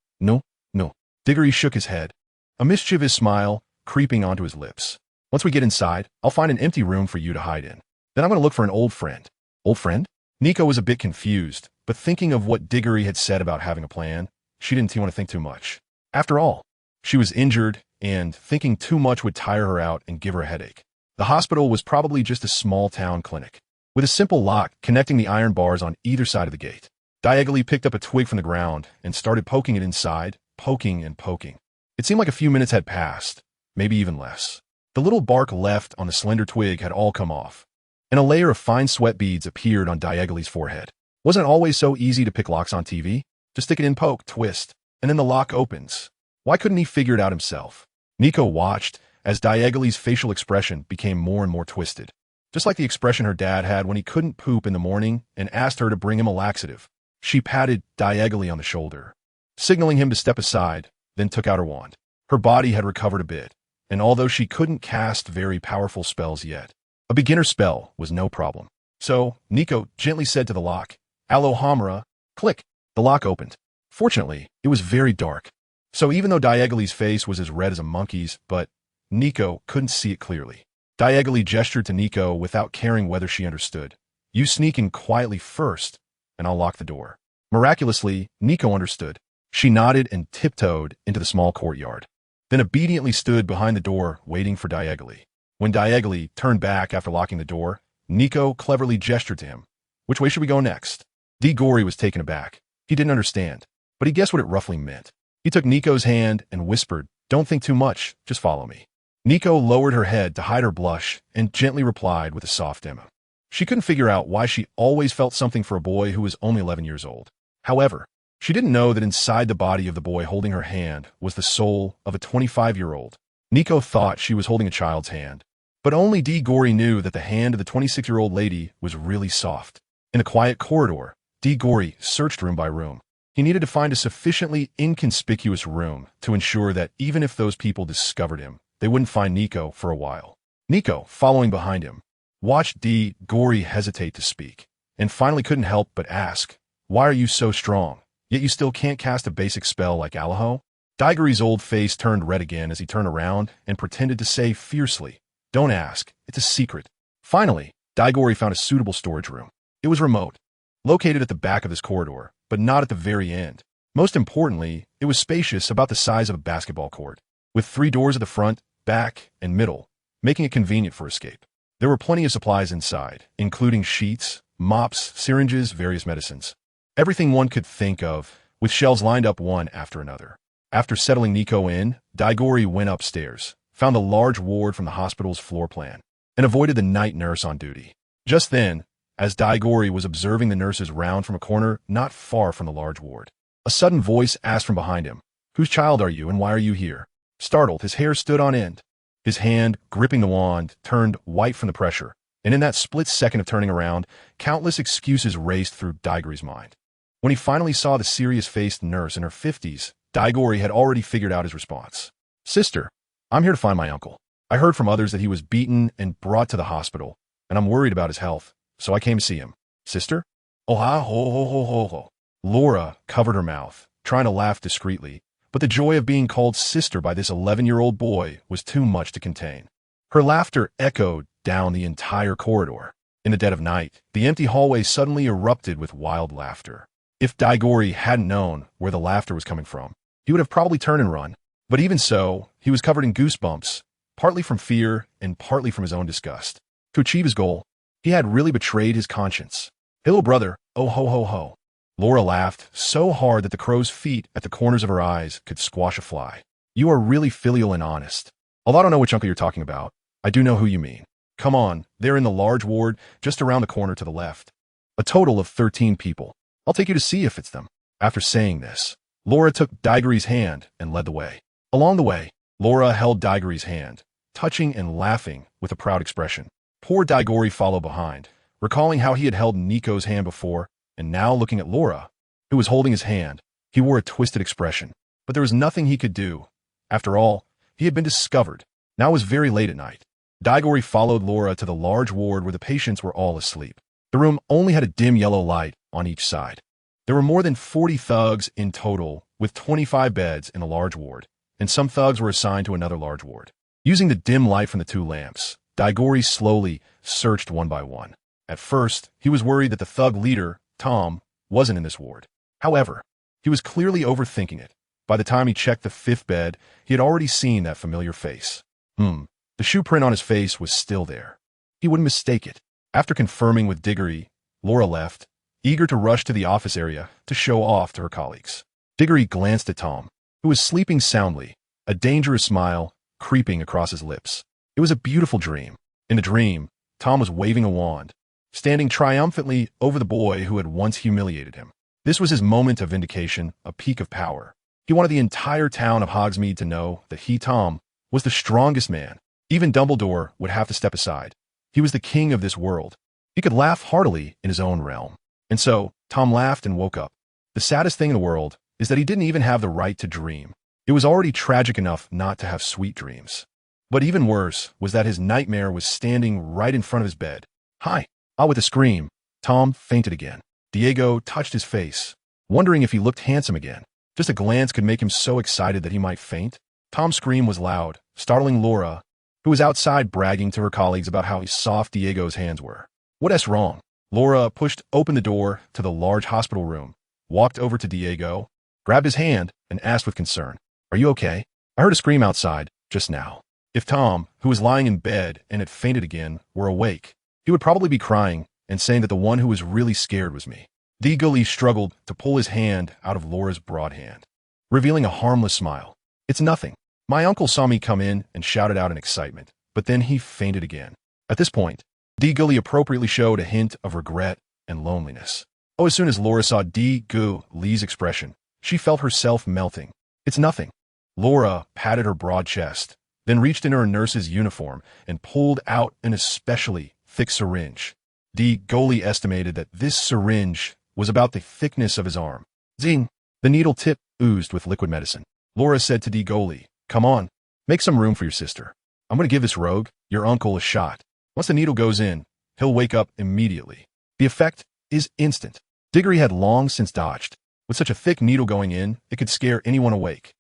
Diggory shook his head, a mischievous smile creeping onto his lips. Once we get inside, I'll find an empty room for you to hide in. Then I'm going to look for an old friend. Old friend? Nico was a bit confused, but thinking of what Diggory had said about having a plan, she didn't want to think too much. After all, she was injured, and thinking too much would tire her out and give her a headache. The hospital was probably just a small-town clinic, with a simple lock connecting the iron bars on either side of the gate. Diagoly picked up a twig from the ground and started poking it inside, poking and poking. It seemed like a few minutes had passed, maybe even less. The little bark left on the slender twig had all come off, and a layer of fine sweat beads appeared on Diagoly's forehead. Wasn't it always so easy to pick locks on TV? Just stick it in, poke, twist, and then the lock opens. Why couldn't he figure it out himself? Nico watched as Diagoly's facial expression became more and more twisted, just like the expression her dad had when he couldn't poop in the morning and asked her to bring him a laxative. She patted diagonally on the shoulder, signaling him to step aside, then took out her wand. Her body had recovered a bit, and although she couldn't cast very powerful spells yet, a beginner spell was no problem. So, Nico gently said to the lock, "Alohomora," click. The lock opened. Fortunately, it was very dark. So even though Diagonally's face was as red as a monkey's, but Nico couldn't see it clearly. Diagonally gestured to Nico without caring whether she understood. "You sneak in quietly first, and I'll lock the door." Miraculously, Nico understood. She nodded and tiptoed into the small courtyard, then obediently stood behind the door waiting for Diagonally. When Diagonally turned back after locking the door, Nico cleverly gestured to him. "Which way should we go next?" Digori was taken aback. He didn't understand, but he guessed what it roughly meant. He took Nico's hand and whispered, "Don't think too much, just follow me." Nico lowered her head to hide her blush and gently replied with a soft demo. She couldn't figure out why she always felt something for a boy who was only 11 years old. However, she didn't know that inside the body of the boy holding her hand was the soul of a 25-year-old. Nico thought she was holding a child's hand, but only Digori knew that the hand of the 26-year-old lady was really soft. In a quiet corridor, Digori searched room by room. He needed to find a sufficiently inconspicuous room to ensure that even if those people discovered him, they wouldn't find Nico for a while. Nico, following behind him, watched Digori hesitate to speak, and finally couldn't help but ask, "Why are you so strong, yet you still can't cast a basic spell like Aloho?" Digori's old face turned red again as he turned around and pretended to say fiercely, "Don't ask, it's a secret." Finally, Digori found a suitable storage room. It was remote, located at the back of this corridor, but not at the very end. Most importantly, it was spacious, about the size of a basketball court, with 3 doors at the front, back, and middle, making it convenient for escape. There were plenty of supplies inside, including sheets, mops, syringes, various medicines. Everything one could think of, with shelves lined up one after another. After settling Nico in, Digori went upstairs, found a large ward from the hospital's floor plan, and avoided the night nurse on duty. Just then, as Digori was observing the nurses round from a corner not far from the large ward, a sudden voice asked from behind him, "Whose child are you and why are you here?" Startled, his hair stood on end. His hand, gripping the wand, turned white from the pressure, and in that split second of turning around, countless excuses raced through Digori's mind. When he finally saw the serious-faced nurse in her 50s, Digori had already figured out his response. "Sister, I'm here to find my uncle. I heard from others that he was beaten and brought to the hospital, and I'm worried about his health, so I came to see him." "Sister?" "Oh ha ho ho ho ho ho." Laura covered her mouth, trying to laugh discreetly, but the joy of being called sister by this 11-year-old boy was too much to contain. Her laughter echoed down the entire corridor. In the dead of night, the empty hallway suddenly erupted with wild laughter. If Digori hadn't known where the laughter was coming from, he would have probably turned and run. But even so, he was covered in goosebumps, partly from fear and partly from his own disgust. To achieve his goal, he had really betrayed his conscience. "Hello, brother. Oh ho ho ho." Laura laughed so hard that the crow's feet at the corners of her eyes could squash a fly. "You are really filial and honest. Although I don't know which uncle you're talking about, I do know who you mean. Come on, they're in the large ward just around the corner to the left. A total of 13 people. I'll take you to see if it's them." After saying this, Laura took Digori's hand and led the way. Along the way, Laura held Digori's hand, touching and laughing with a proud expression. Poor Digori followed behind, recalling how he had held Nico's hand before, and now looking at Laura, who was holding his hand, he wore a twisted expression. But there was nothing he could do. After all, he had been discovered. Now it was very late at night. Digori followed Laura to the large ward where the patients were all asleep. The room only had a dim yellow light on each side. There were more than 40 thugs in total, with 25 beds in the large ward, and some thugs were assigned to another large ward. Using the dim light from the 2 lamps, Digori slowly searched one by one. At first, he was worried that the thug leader, Tom, wasn't in this ward. However, he was clearly overthinking it. By the time he checked the 5th bed, he had already seen that familiar face. The shoe print on his face was still there. He wouldn't mistake it. After confirming with Diggory, Laura left, eager to rush to the office area to show off to her colleagues. Diggory glanced at Tom, who was sleeping soundly, a dangerous smile creeping across his lips. It was a beautiful dream. In the dream, Tom was waving a wand, standing triumphantly over the boy who had once humiliated him. This was his moment of vindication, a peak of power. He wanted the entire town of Hogsmeade to know that he, Tom, was the strongest man. Even Dumbledore would have to step aside. He was the king of this world. He could laugh heartily in his own realm. And so, Tom laughed and woke up. The saddest thing in the world is that he didn't even have the right to dream. It was already tragic enough not to have sweet dreams. But even worse was that his nightmare was standing right in front of his bed. Hi! Ah, with a scream, Tom fainted again. Diego touched his face, wondering if he looked handsome again. Just a glance could make him so excited that he might faint. Tom's scream was loud, startling Laura, who was outside bragging to her colleagues about how soft Diego's hands were. What's wrong? Laura pushed open the door to the large hospital room, walked over to Diego, grabbed his hand, and asked with concern, "Are you okay? I heard a scream outside just now." If Tom, who was lying in bed and had fainted again, were awake, he would probably be crying and saying that the one who was really scared was me. Diego struggled to pull his hand out of Laura's broad hand, revealing a harmless smile. "It's nothing. My uncle saw me come in and shouted out in excitement, but then he fainted again." At this point, Diego appropriately showed a hint of regret and loneliness. Oh, as soon as Laura saw Diego's expression, she felt herself melting. "It's nothing." Laura patted her broad chest, then reached into her nurse's uniform and pulled out an especially thick syringe. Diego estimated that this syringe was about the thickness of his arm. Zing! The needle tip oozed with liquid medicine. Laura said to Diego, "Come on, make some room for your sister. I'm going to give this rogue, your uncle, a shot. Once the needle goes in, he'll wake up immediately. The effect is instant." Diggory had long since dodged. With such a thick needle going in, it could scare anyone awake.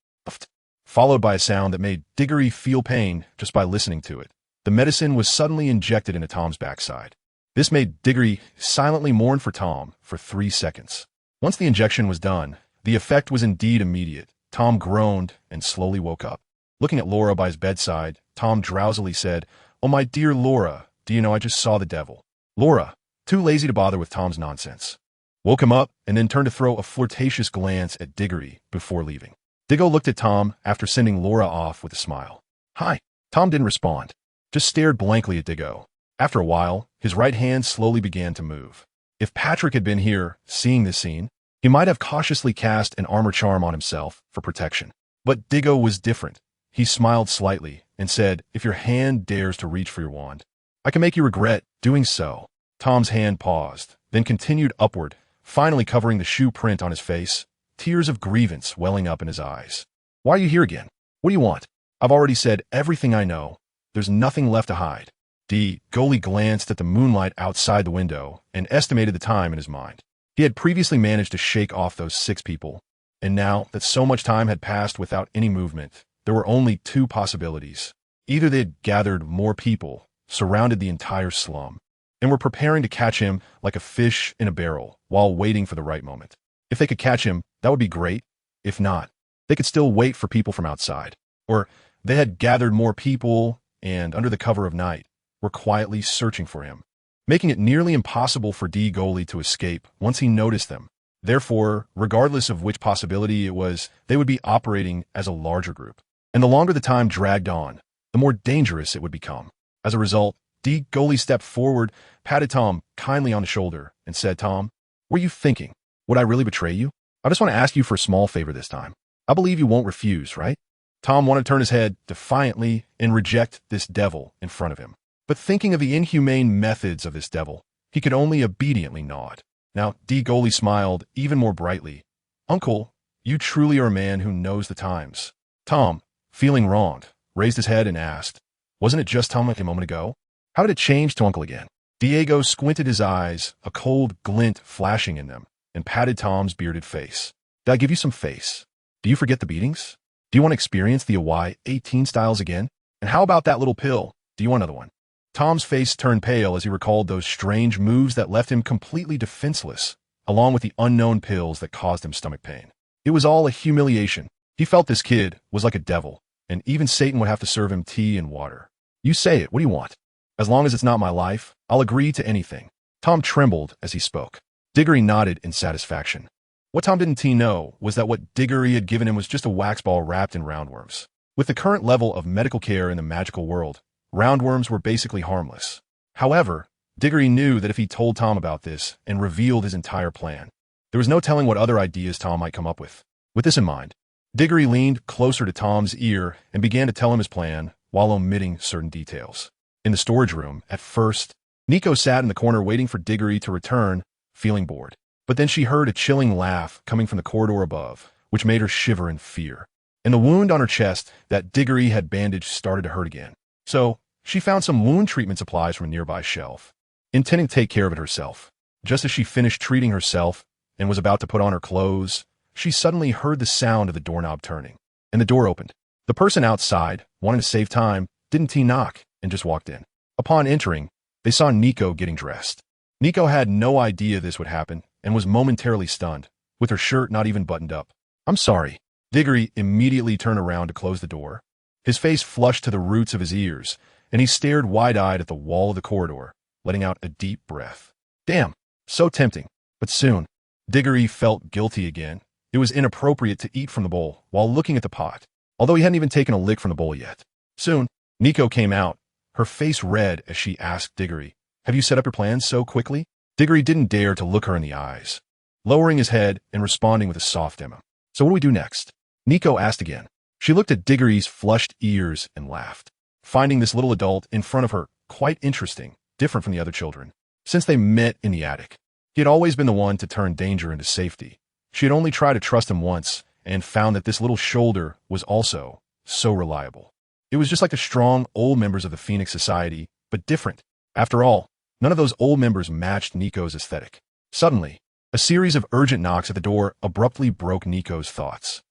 Followed by a sound that made Diggory feel pain just by listening to it. The medicine was suddenly injected into Tom's backside. This made Diggory silently mourn for Tom for 3 seconds. Once the injection was done, the effect was indeed immediate. Tom groaned and slowly woke up. Looking at Laura by his bedside, Tom drowsily said, "Oh, my dear Laura, do you know I just saw the devil?" Laura, too lazy to bother with Tom's nonsense, woke him up and then turned to throw a flirtatious glance at Diggory before leaving. Diggo looked at Tom after sending Laura off with a smile. "Hi." Tom didn't respond, just stared blankly at Diggo. After a while, his right hand slowly began to move. If Patrick had been here, seeing this scene, he might have cautiously cast an armor charm on himself for protection. But Diggo was different. He smiled slightly and said, "If your hand dares to reach for your wand, I can make you regret doing so." Tom's hand paused, then continued upward, finally covering the shoe print on his face, tears of grievance welling up in his eyes. "Why are you here again? What do you want? I've already said everything I know. There's nothing left to hide." Diego glanced at the moonlight outside the window and estimated the time in his mind. He had previously managed to shake off those 6 people, and now that so much time had passed without any movement, there were only 2 possibilities. Either they had gathered more people, surrounded the entire slum, and were preparing to catch him like a fish in a barrel while waiting for the right moment. If they could catch him, that would be great. If not, they could still wait for people from outside. Or they had gathered more people and, under the cover of night, were quietly searching for him, making it nearly impossible for Diego to escape once he noticed them. Therefore, regardless of which possibility it was, they would be operating as a larger group. And the longer the time dragged on, the more dangerous it would become. As a result, Diego stepped forward, patted Tom kindly on the shoulder, and said, "Tom, what are you thinking? Would I really betray you? I just want to ask you for a small favor this time. I believe you won't refuse, right?" Tom wanted to turn his head defiantly and reject this devil in front of him. But thinking of the inhumane methods of this devil, he could only obediently nod. Now, Diego smiled even more brightly. "Uncle, you truly are a man who knows the times." Tom, feeling wronged, raised his head and asked, "Wasn't it just Tom like a moment ago? How did it change to Uncle again?" Diego squinted his eyes, a cold glint flashing in them, and patted Tom's bearded face. "Did I give you some face? Do you forget the beatings? Do you want to experience the Y18 styles again? And how about that little pill? Do you want another one?" Tom's face turned pale as he recalled those strange moves that left him completely defenseless, along with the unknown pills that caused him stomach pain. It was all a humiliation. He felt this kid was like a devil, and even Satan would have to serve him tea and water. "You say it, what do you want? As long as it's not my life, I'll agree to anything." Tom trembled as he spoke. Diggory nodded in satisfaction. What Tom didn't know was that what Diggory had given him was just a wax ball wrapped in roundworms. With the current level of medical care in the magical world, roundworms were basically harmless. However, Diggory knew that if he told Tom about this and revealed his entire plan, there was no telling what other ideas Tom might come up with. With this in mind, Diggory leaned closer to Tom's ear and began to tell him his plan while omitting certain details. In the storage room, at first, Nico sat in the corner waiting for Diggory to return, feeling bored. But then she heard a chilling laugh coming from the corridor above, which made her shiver in fear. And the wound on her chest that Diggory had bandaged started to hurt again. So, she found some wound treatment supplies from a nearby shelf, intending to take care of it herself. Just as she finished treating herself and was about to put on her clothes, she suddenly heard the sound of the doorknob turning, and the door opened. The person outside, wanting to save time, didn't knock and just walked in. Upon entering, they saw Nico getting dressed. Nico had no idea this would happen and was momentarily stunned, with her shirt not even buttoned up. "I'm sorry." Diggory immediately turned around to close the door. His face flushed to the roots of his ears, and he stared wide-eyed at the wall of the corridor, letting out a deep breath. Damn, so tempting. But soon, Diggory felt guilty again. It was inappropriate to eat from the bowl while looking at the pot, although he hadn't even taken a lick from the bowl yet. Soon, Nico came out, her face red as she asked Diggory, "Have you set up your plans so quickly?" Diggory didn't dare to look her in the eyes, lowering his head and responding with a soft demo. "So what do we do next?" Nico asked again. She looked at Diggory's flushed ears and laughed, finding this little adult in front of her quite interesting, different from the other children. Since they met in the attic, he had always been the one to turn danger into safety. She had only tried to trust him once and found that this little shoulder was also so reliable. It was just like the strong, old members of the Phoenix Society, but different. After all, none of those old members matched Nico's aesthetic. Suddenly, a series of urgent knocks at the door abruptly broke Nico's thoughts.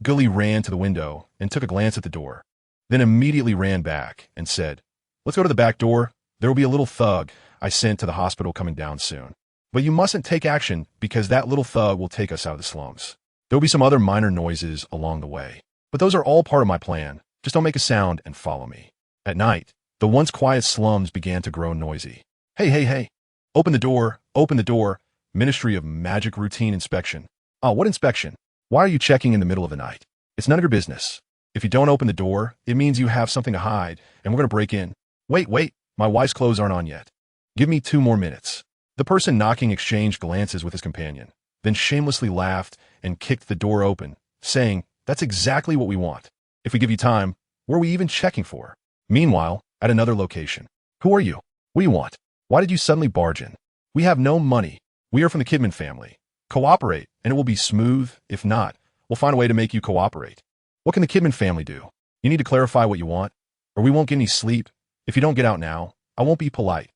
Gully ran to the window and took a glance at the door, then immediately ran back and said, "Let's go to the back door. There will be a little thug I sent to the hospital coming down soon. But you mustn't take action because that little thug will take us out of the slums. There will be some other minor noises along the way, but those are all part of my plan. Just don't make a sound and follow me." At night, the once quiet slums began to grow noisy. Hey. Open the door. Open the door. Ministry of Magic routine inspection. "Oh, what inspection? Why are you checking in the middle of the night? It's none of your business. If you don't open the door, it means you have something to hide, and we're going to break in." Wait, my wife's clothes aren't on yet. "Give me 2 more minutes." The person knocking exchanged glances with his companion, then shamelessly laughed and kicked the door open, saying, "That's exactly what we want. If we give you time, what are we even checking for?" Meanwhile, at another location. "Who are you? What do you want? Why did you suddenly barge in? We have no money. We are from the Kidman family. Cooperate, and it will be smooth. If not, we'll find a way to make you cooperate." "What can the Kidman family do? You need to clarify what you want, or we won't get any sleep. If you don't get out now, I won't be polite."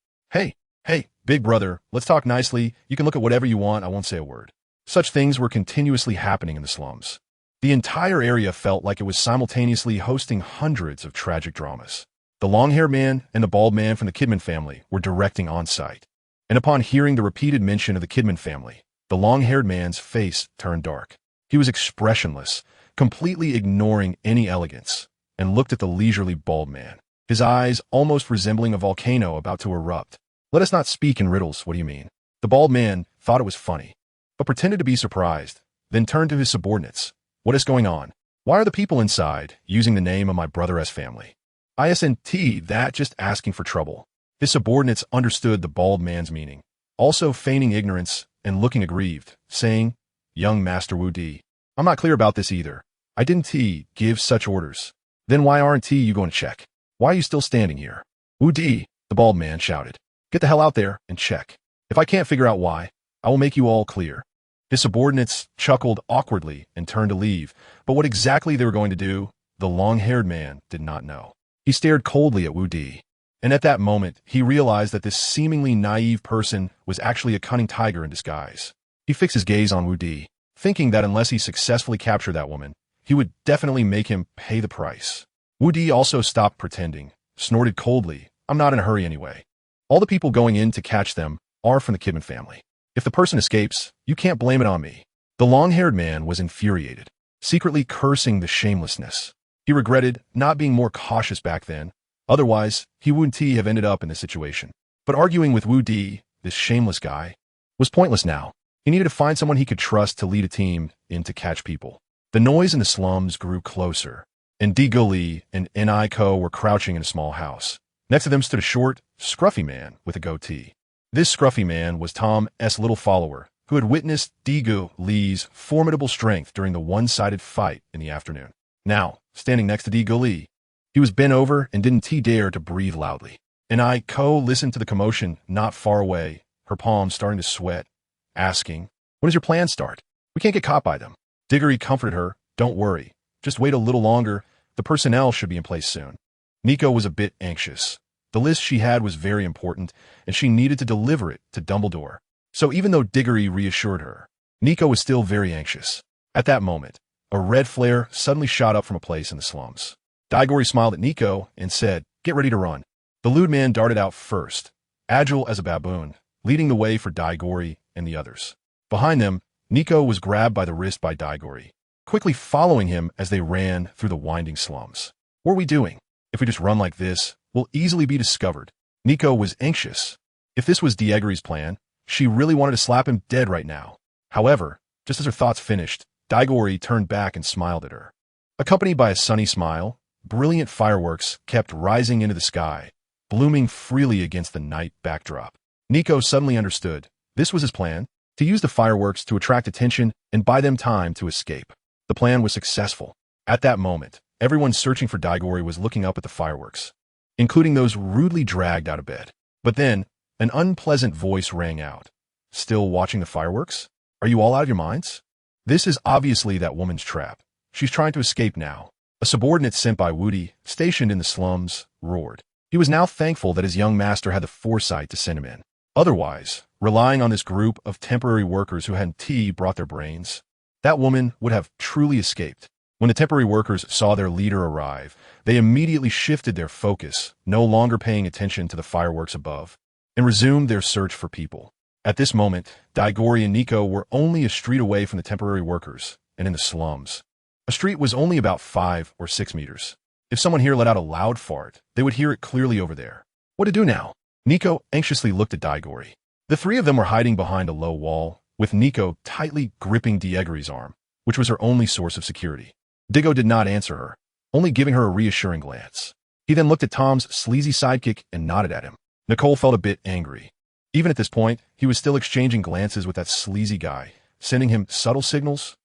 Hey, big brother, let's talk nicely. You can look at whatever you want. I won't say a word." Such things were continuously happening in the slums. The entire area felt like it was simultaneously hosting hundreds of tragic dramas. The long-haired man and the bald man from the Kidman family were directing on-site. And upon hearing the repeated mention of the Kidman family, the long-haired man's face turned dark. He was expressionless, completely ignoring any elegance, and looked at the leisurely bald man, his eyes almost resembling a volcano about to erupt. "Let us not speak in riddles, what do you mean?" The bald man thought it was funny, but pretended to be surprised, then turned to his subordinates. "What is going on? Why are the people inside using the name of my brother's family?" "Isn't that just asking for trouble?" His subordinates understood the bald man's meaning, also feigning ignorance and looking aggrieved, saying, "Young Master Wu Di, I'm not clear about this either. I didn't give such orders. Then why aren't you going to check? Why are you still standing here?" "Wu Di," the bald man shouted, "get the hell out there and check. If I can't figure out why, I will make you all clear." His subordinates chuckled awkwardly and turned to leave, but what exactly they were going to do, the long-haired man did not know. He stared coldly at Wu Di, and at that moment, he realized that this seemingly naive person was actually a cunning tiger in disguise. He fixed his gaze on Wu Di, thinking that unless he successfully captured that woman, he would definitely make him pay the price. Wu Di also stopped pretending, snorted coldly, "I'm not in a hurry anyway. All the people going in to catch them are from the Kidman family. If the person escapes, you can't blame it on me." The long-haired man was infuriated, secretly cursing the shamelessness. He regretted not being more cautious back then. Otherwise, he wouldn't have ended up in this situation. But arguing with Wu Di, this shameless guy, was pointless now. He needed to find someone he could trust to lead a team in to catch people. The noise in the slums grew closer, and Gully and Nico were crouching in a small house. Next to them stood a short, scruffy man with a goatee. This scruffy man was Tom's little follower, who had witnessed Gully's formidable strength during the one-sided fight in the afternoon. Now, standing next to Gully, he was bent over and didn't dare to breathe loudly. And Nico listened to the commotion not far away, her palms starting to sweat, asking, When does your plan start? We can't get caught by them. Diggory comforted her. Don't worry. Just wait a little longer. The personnel should be in place soon. Nico was a bit anxious. The list she had was very important, and she needed to deliver it to Dumbledore. So even though Diggory reassured her, Nico was still very anxious. At that moment, a red flare suddenly shot up from a place in the slums. Diggory smiled at Nico and said, "Get ready to run." The lewd man darted out first, agile as a baboon, leading the way for Diggory and the others. Behind them, Nico was grabbed by the wrist by Diggory, quickly following him as they ran through the winding slums. What are we doing? If we just run like this, we'll easily be discovered. Nico was anxious. If this was Diggory's plan, she really wanted to slap him dead right now. However, just as her thoughts finished, Diggory turned back and smiled at her. Accompanied by a sunny smile, brilliant fireworks kept rising into the sky, blooming freely against the night backdrop. Nico suddenly understood. This was his plan, to use the fireworks to attract attention and buy them time to escape. The plan was successful. At that moment, everyone searching for Diggory was looking up at the fireworks, including those rudely dragged out of bed. But then, an unpleasant voice rang out. "Still watching the fireworks? Are you all out of your minds? This is obviously that woman's trap. She's trying to escape now." A subordinate sent by Woody, stationed in the slums, roared. He was now thankful that his young master had the foresight to send him in. Otherwise, relying on this group of temporary workers who had tea brought their brains, that woman would have truly escaped. When the temporary workers saw their leader arrive, they immediately shifted their focus, no longer paying attention to the fireworks above, and resumed their search for people. At this moment, Diggory and Nico were only a street away from the temporary workers, and in the slums. A street was only about 5 or 6 meters. If someone here let out a loud fart, they would hear it clearly over there. What to do now? Nico anxiously looked at Diggory. The three of them were hiding behind a low wall, with Nico tightly gripping Diggory's arm, which was her only source of security. Diggo did not answer her, only giving her a reassuring glance. He then looked at Tom's sleazy sidekick and nodded at him. Nicole felt a bit angry. Even at this point, he was still exchanging glances with that sleazy guy, sending him subtle signals.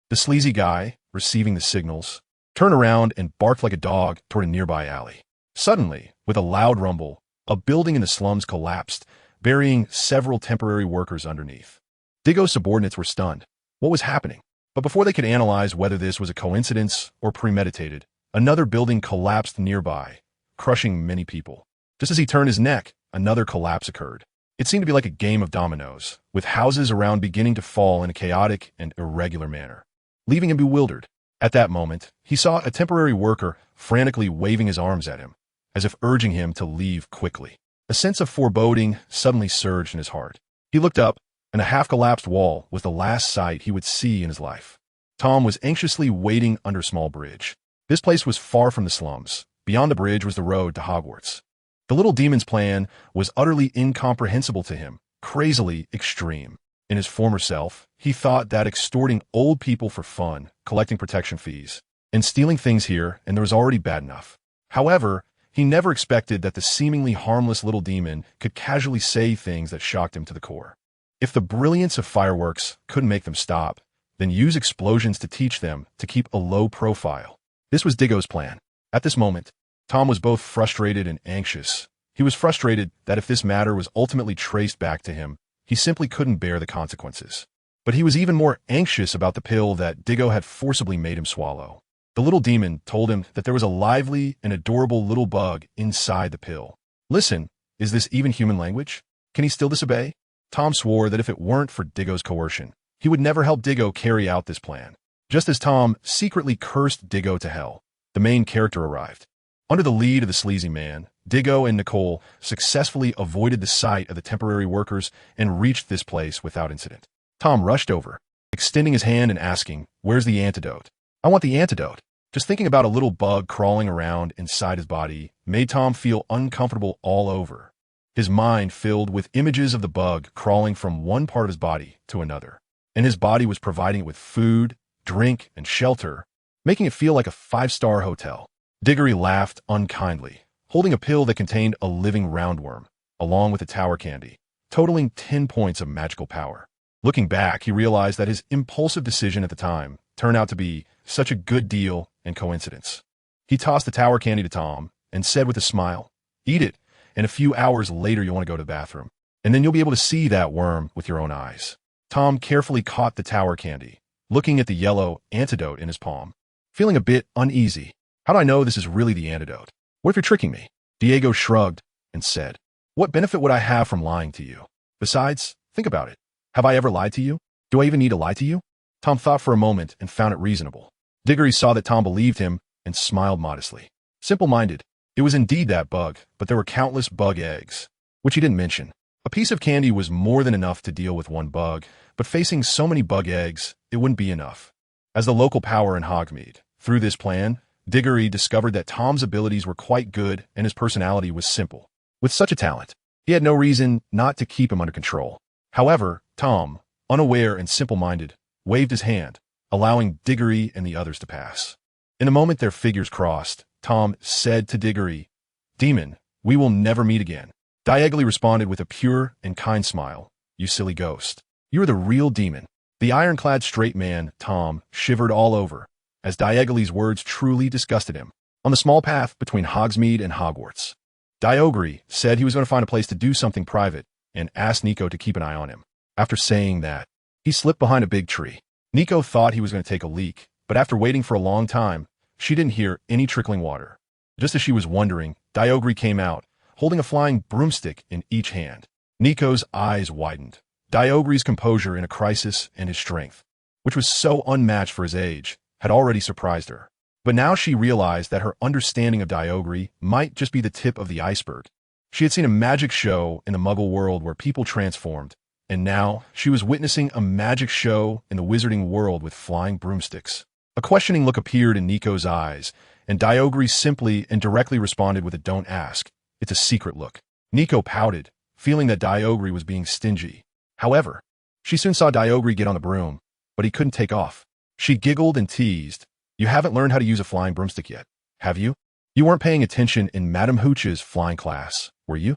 The sleazy guy, receiving the signals, turned around and barked like a dog toward a nearby alley. Suddenly, with a loud rumble, a building in the slums collapsed, burying several temporary workers underneath. Diggo's subordinates were stunned. What was happening? But before they could analyze whether this was a coincidence or premeditated, another building collapsed nearby, crushing many people. Just as he turned his neck, another collapse occurred. It seemed to be like a game of dominoes, with houses around beginning to fall in a chaotic and irregular manner, leaving him bewildered. At that moment, he saw a temporary worker frantically waving his arms at him, as if urging him to leave quickly. A sense of foreboding suddenly surged in his heart. He looked up, and a half-collapsed wall was the last sight he would see in his life. Tom was anxiously waiting under a small bridge. This place was far from the slums. Beyond the bridge was the road to Hogwarts. The little demon's plan was utterly incomprehensible to him, crazily extreme. In his former self, he thought that extorting old people for fun, collecting protection fees, and stealing things here and there was already bad enough. However, he never expected that the seemingly harmless little demon could casually say things that shocked him to the core. If the brilliance of fireworks couldn't make them stop, then use explosions to teach them to keep a low profile. This was Diggo's plan. At this moment, Tom was both frustrated and anxious. He was frustrated that if this matter was ultimately traced back to him, he simply couldn't bear the consequences. But he was even more anxious about the pill that Diggo had forcibly made him swallow. The little demon told him that there was a lively and adorable little bug inside the pill. Listen, is this even human language? Can he still disobey? Tom swore that if it weren't for Diggo's coercion, he would never help Diggo carry out this plan. Just as Tom secretly cursed Diggo to hell, the main character arrived. Under the lead of the sleazy man, Diggo and Nicole successfully avoided the sight of the temporary workers and reached this place without incident. Tom rushed over, extending his hand and asking, "Where's the antidote?" "I want the antidote." Just thinking about a little bug crawling around inside his body made Tom feel uncomfortable all over. His mind filled with images of the bug crawling from one part of his body to another, and his body was providing it with food, drink, and shelter, making it feel like a 5-star hotel. Diggory laughed unkindly, holding a pill that contained a living roundworm, along with a tower candy, totaling 10 points of magical power. Looking back, he realized that his impulsive decision at the time turned out to be such a good deal and coincidence. He tossed the tower candy to Tom and said with a smile, "Eat it, and a few hours later you'll want to go to the bathroom, and then you'll be able to see that worm with your own eyes." Tom carefully caught the tower candy, looking at the yellow antidote in his palm, feeling a bit uneasy. How do I know this is really the antidote? What if you're tricking me? Diego shrugged and said, what benefit would I have from lying to you? Besides, think about it. Have I ever lied to you? Do I even need to lie to you? Tom thought for a moment and found it reasonable. Diggory saw that Tom believed him and smiled modestly. Simple-minded, it was indeed that bug, but there were countless bug eggs, which he didn't mention. A piece of candy was more than enough to deal with one bug, but facing so many bug eggs, it wouldn't be enough. As the local power in Hogsmeade, through this plan, Diggory discovered that Tom's abilities were quite good and his personality was simple. With such a talent, he had no reason not to keep him under control. However, Tom, unaware and simple-minded, waved his hand, allowing Diggory and the others to pass. In a moment their figures crossed, Tom said to Diggory, Demon, we will never meet again. Diagonally responded with a pure and kind smile. You silly ghost. You are the real demon. The ironclad straight man, Tom, shivered all over, as Diagonally's words truly disgusted him. On the small path between Hogsmeade and Hogwarts, Diogry said he was going to find a place to do something private and asked Nico to keep an eye on him. After saying that, he slipped behind a big tree. Nico thought he was going to take a leak, but after waiting for a long time, she didn't hear any trickling water. Just as she was wondering, Diogry came out, holding a flying broomstick in each hand. Nico's eyes widened. Diogry's composure in a crisis and his strength, which was so unmatched for his age, had already surprised her. But now she realized that her understanding of Diogry might just be the tip of the iceberg. She had seen a magic show in the Muggle world where people transformed, and now she was witnessing a magic show in the wizarding world with flying broomsticks. A questioning look appeared in Nico's eyes, and Diogry simply and directly responded with a don't ask. It's a secret look. Nico pouted, feeling that Diogry was being stingy. However, she soon saw Diogry get on the broom, but he couldn't take off. She giggled and teased. You haven't learned how to use a flying broomstick yet, have you? You weren't paying attention in Madame Hooch's flying class, were you?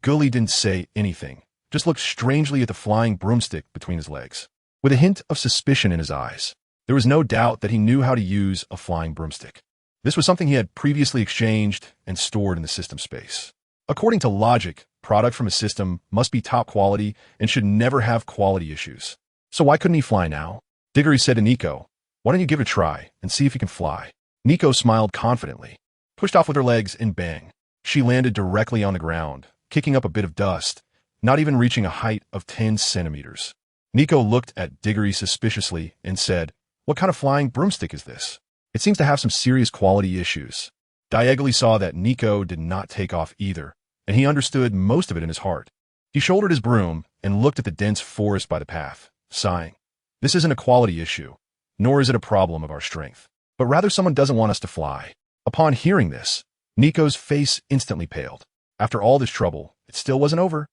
Gully didn't say anything, just looked strangely at the flying broomstick between his legs, with a hint of suspicion in his eyes. There was no doubt that he knew how to use a flying broomstick. This was something he had previously exchanged and stored in the system space. According to logic, product from a system must be top quality and should never have quality issues. So why couldn't he fly now? Diggory said to Nico, why don't you give it a try and see if you can fly? Nico smiled confidently, pushed off with her legs, and bang. She landed directly on the ground, kicking up a bit of dust, not even reaching a height of 10 centimeters. Nico looked at Diggory suspiciously and said, what kind of flying broomstick is this? It seems to have some serious quality issues. Diagonally saw that Nico did not take off either, and he understood most of it in his heart. He shouldered his broom and looked at the dense forest by the path, sighing. This isn't a quality issue, nor is it a problem of our strength, but rather someone doesn't want us to fly. Upon hearing this, Nico's face instantly paled. After all this trouble, it still wasn't over.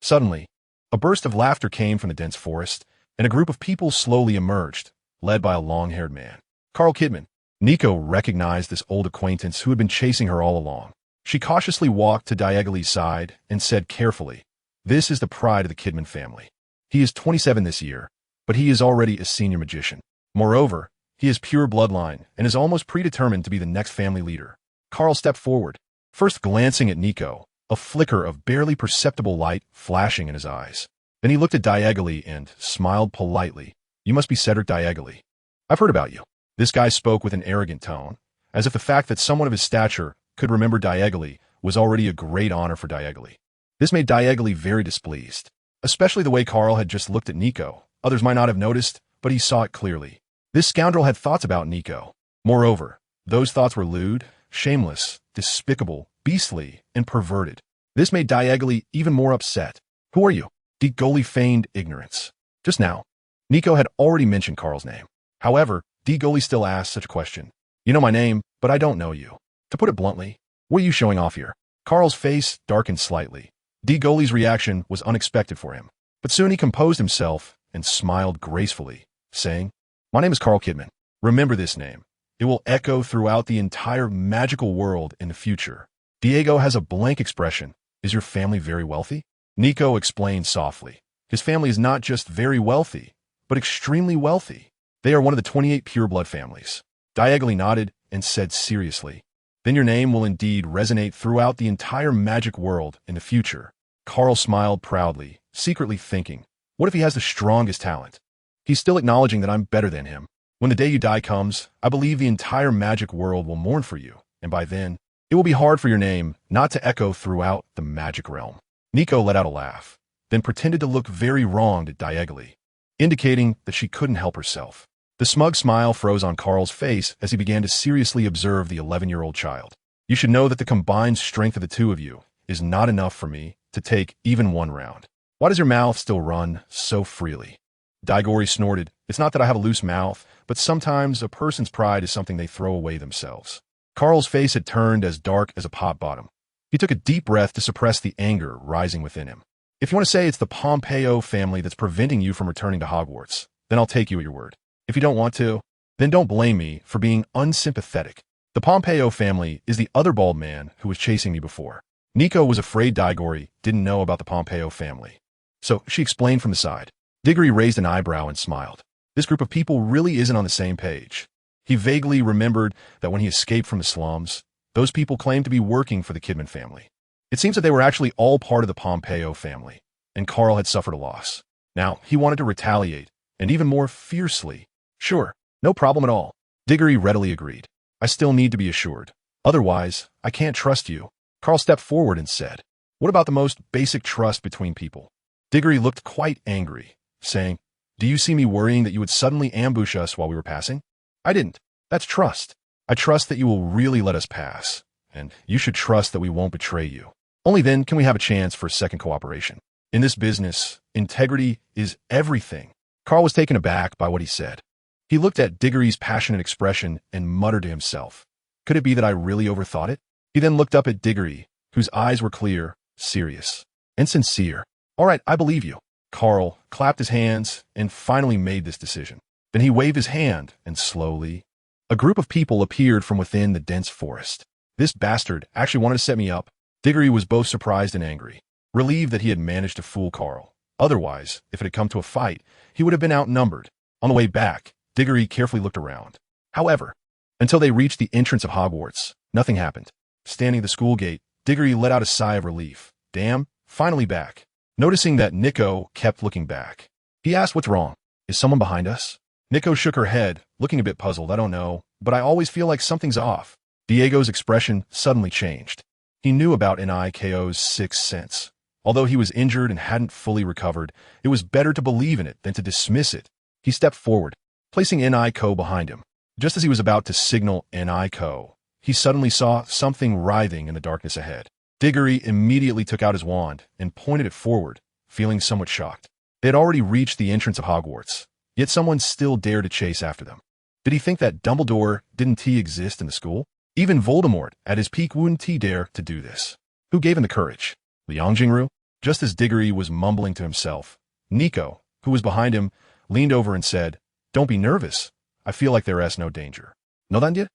Suddenly, a burst of laughter came from the dense forest, and a group of people slowly emerged, led by a long-haired man. Carl Kidman. Nico recognized this old acquaintance who had been chasing her all along. She cautiously walked to Diagonally's side and said carefully, this is the pride of the Kidman family. He is 27 this year, but he is already a senior magician. Moreover, he is pure bloodline and is almost predetermined to be the next family leader. Carl stepped forward, first glancing at Nico, a flicker of barely perceptible light flashing in his eyes. Then he looked at Diagonally and smiled politely. You must be Cedric Diagonally. I've heard about you. This guy spoke with an arrogant tone, as if the fact that someone of his stature could remember Diagonally was already a great honor for Diagonally. This made Diagonally very displeased, especially the way Carl had just looked at Nico. Others might not have noticed, but he saw it clearly. This scoundrel had thoughts about Nico. Moreover, those thoughts were lewd, shameless, despicable, beastly, and perverted. This made Diagonally even more upset. Who are you? Diggoly feigned ignorance. Just now, Nico had already mentioned Carl's name. However, Diggoly still asked such a question. You know my name, but I don't know you. To put it bluntly, what are you showing off here? Carl's face darkened slightly. Diggoly's reaction was unexpected for him, but soon he composed himself and smiled gracefully, saying, my name is Carl Kidman. Remember this name. It will echo throughout the entire magical world in the future. Diego has a blank expression. Is your family very wealthy? Nico explained softly. His family is not just very wealthy, but extremely wealthy. They are one of the 28 pureblood families. Diagonally nodded and said seriously, then your name will indeed resonate throughout the entire magic world in the future. Carl smiled proudly, secretly thinking, What if he has the strongest talent? He's still acknowledging that I'm better than him. When the day you die comes, I believe the entire magic world will mourn for you, and by then, it will be hard for your name not to echo throughout the magic realm. Nico let out a laugh, then pretended to look very wronged at Diegoli, indicating that she couldn't help herself. The smug smile froze on Carl's face as he began to seriously observe the 11-year-old child. You should know that the combined strength of the two of you is not enough for me to take even one round. Why does your mouth still run so freely? Diegoli snorted. It's not that I have a loose mouth, but sometimes a person's pride is something they throw away themselves. Carl's face had turned as dark as a pot bottom. He took a deep breath to suppress the anger rising within him. If you want to say it's the Pompeo family that's preventing you from returning to Hogwarts, then I'll take you at your word. If you don't want to, then don't blame me for being unsympathetic. The Pompeo family is the other bald man who was chasing me before. Nico was afraid Diegoli didn't know about the Pompeo family, so she explained from the side. Diggory raised an eyebrow and smiled. This group of people really isn't on the same page. He vaguely remembered that when he escaped from the slums, those people claimed to be working for the Kidman family. It seems that they were actually all part of the Pompeo family, and Carl had suffered a loss. Now, he wanted to retaliate, and even more fiercely. Sure, no problem at all. Diggory readily agreed. I still need to be assured. Otherwise, I can't trust you. Carl stepped forward and said, what about the most basic trust between people? Diggory looked quite angry, saying, do you see me worrying that you would suddenly ambush us while we were passing? I didn't. That's trust. I trust that you will really let us pass, and you should trust that we won't betray you. Only then can we have a chance for a second cooperation. In this business, integrity is everything. Carl was taken aback by what he said. He looked at Diggory's passionate expression and muttered to himself, could it be that I really overthought it? He then looked up at Diggory, whose eyes were clear, serious, and sincere. All right, I believe you. Carl clapped his hands and finally made this decision. Then he waved his hand, and slowly, a group of people appeared from within the dense forest. This bastard actually wanted to set me up. Diggory was both surprised and angry, relieved that he had managed to fool Carl. Otherwise, if it had come to a fight, he would have been outnumbered. On the way back, Diggory carefully looked around. However, until they reached the entrance of Hogwarts, nothing happened. Standing at the school gate, Diggory let out a sigh of relief. Damn, finally back. Noticing that Nico kept looking back, he asked, what's wrong? Is someone behind us? Nico shook her head, looking a bit puzzled. I don't know, but I always feel like something's off. Diego's expression suddenly changed. He knew about Niko's sixth sense. Although he was injured and hadn't fully recovered, it was better to believe in it than to dismiss it. He stepped forward, placing Niko behind him. Just as he was about to signal Niko, he suddenly saw something writhing in the darkness ahead. Diggory immediately took out his wand and pointed it forward, feeling somewhat shocked. They had already reached the entrance of Hogwarts, yet someone still dared to chase after them. Did he think that Dumbledore didn't exist in the school? Even Voldemort, at his peak, wouldn't dare to do this. Who gave him the courage? Liang Jingru? Just as Diggory was mumbling to himself, Nico, who was behind him, leaned over and said, don't be nervous. I feel like there is no danger. No danger?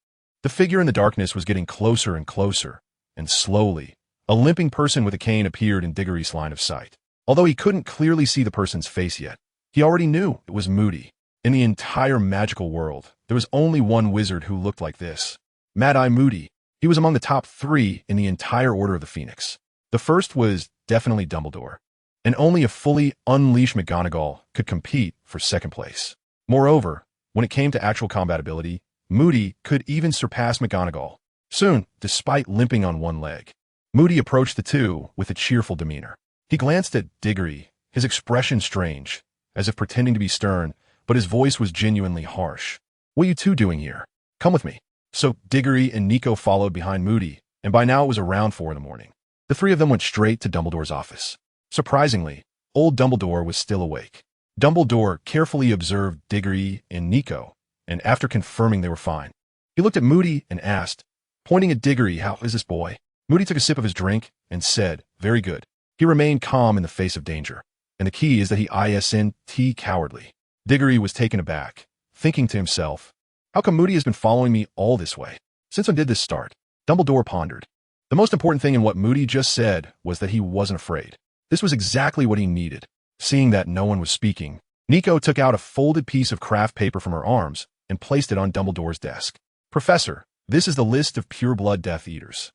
The figure in the darkness was getting closer and closer, and slowly, a limping person with a cane appeared in Diggory's line of sight. Although he couldn't clearly see the person's face yet, he already knew it was Moody. In the entire magical world, there was only one wizard who looked like this. Mad-Eye Moody. He was among the top 3 in the entire Order of the Phoenix. The first was definitely Dumbledore, and only a fully unleashed McGonagall could compete for second place. Moreover, when it came to actual combat ability, Moody could even surpass McGonagall. Soon, despite limping on one leg, Moody approached the two with a cheerful demeanor. He glanced at Diggory, his expression strange, as if pretending to be stern, but his voice was genuinely harsh. What are you two doing here? Come with me. So Diggory and Nico followed behind Moody, and by now it was around 4 in the morning. The 3 of them went straight to Dumbledore's office. Surprisingly, old Dumbledore was still awake. Dumbledore carefully observed Diggory and Nico, and after confirming they were fine, he looked at Moody and asked, pointing at Diggory, how is this boy? Moody took a sip of his drink and said, very good. He remained calm in the face of danger, and the key is that he isn't cowardly. Diggory was taken aback, thinking to himself, how come Moody has been following me all this way? Since when did this start? Dumbledore pondered. The most important thing in what Moody just said was that he wasn't afraid. This was exactly what he needed. Seeing that no one was speaking, Nico took out a folded piece of craft paper from her arms and placed it on Dumbledore's desk. Professor, this is the list of pure-blood Death Eaters.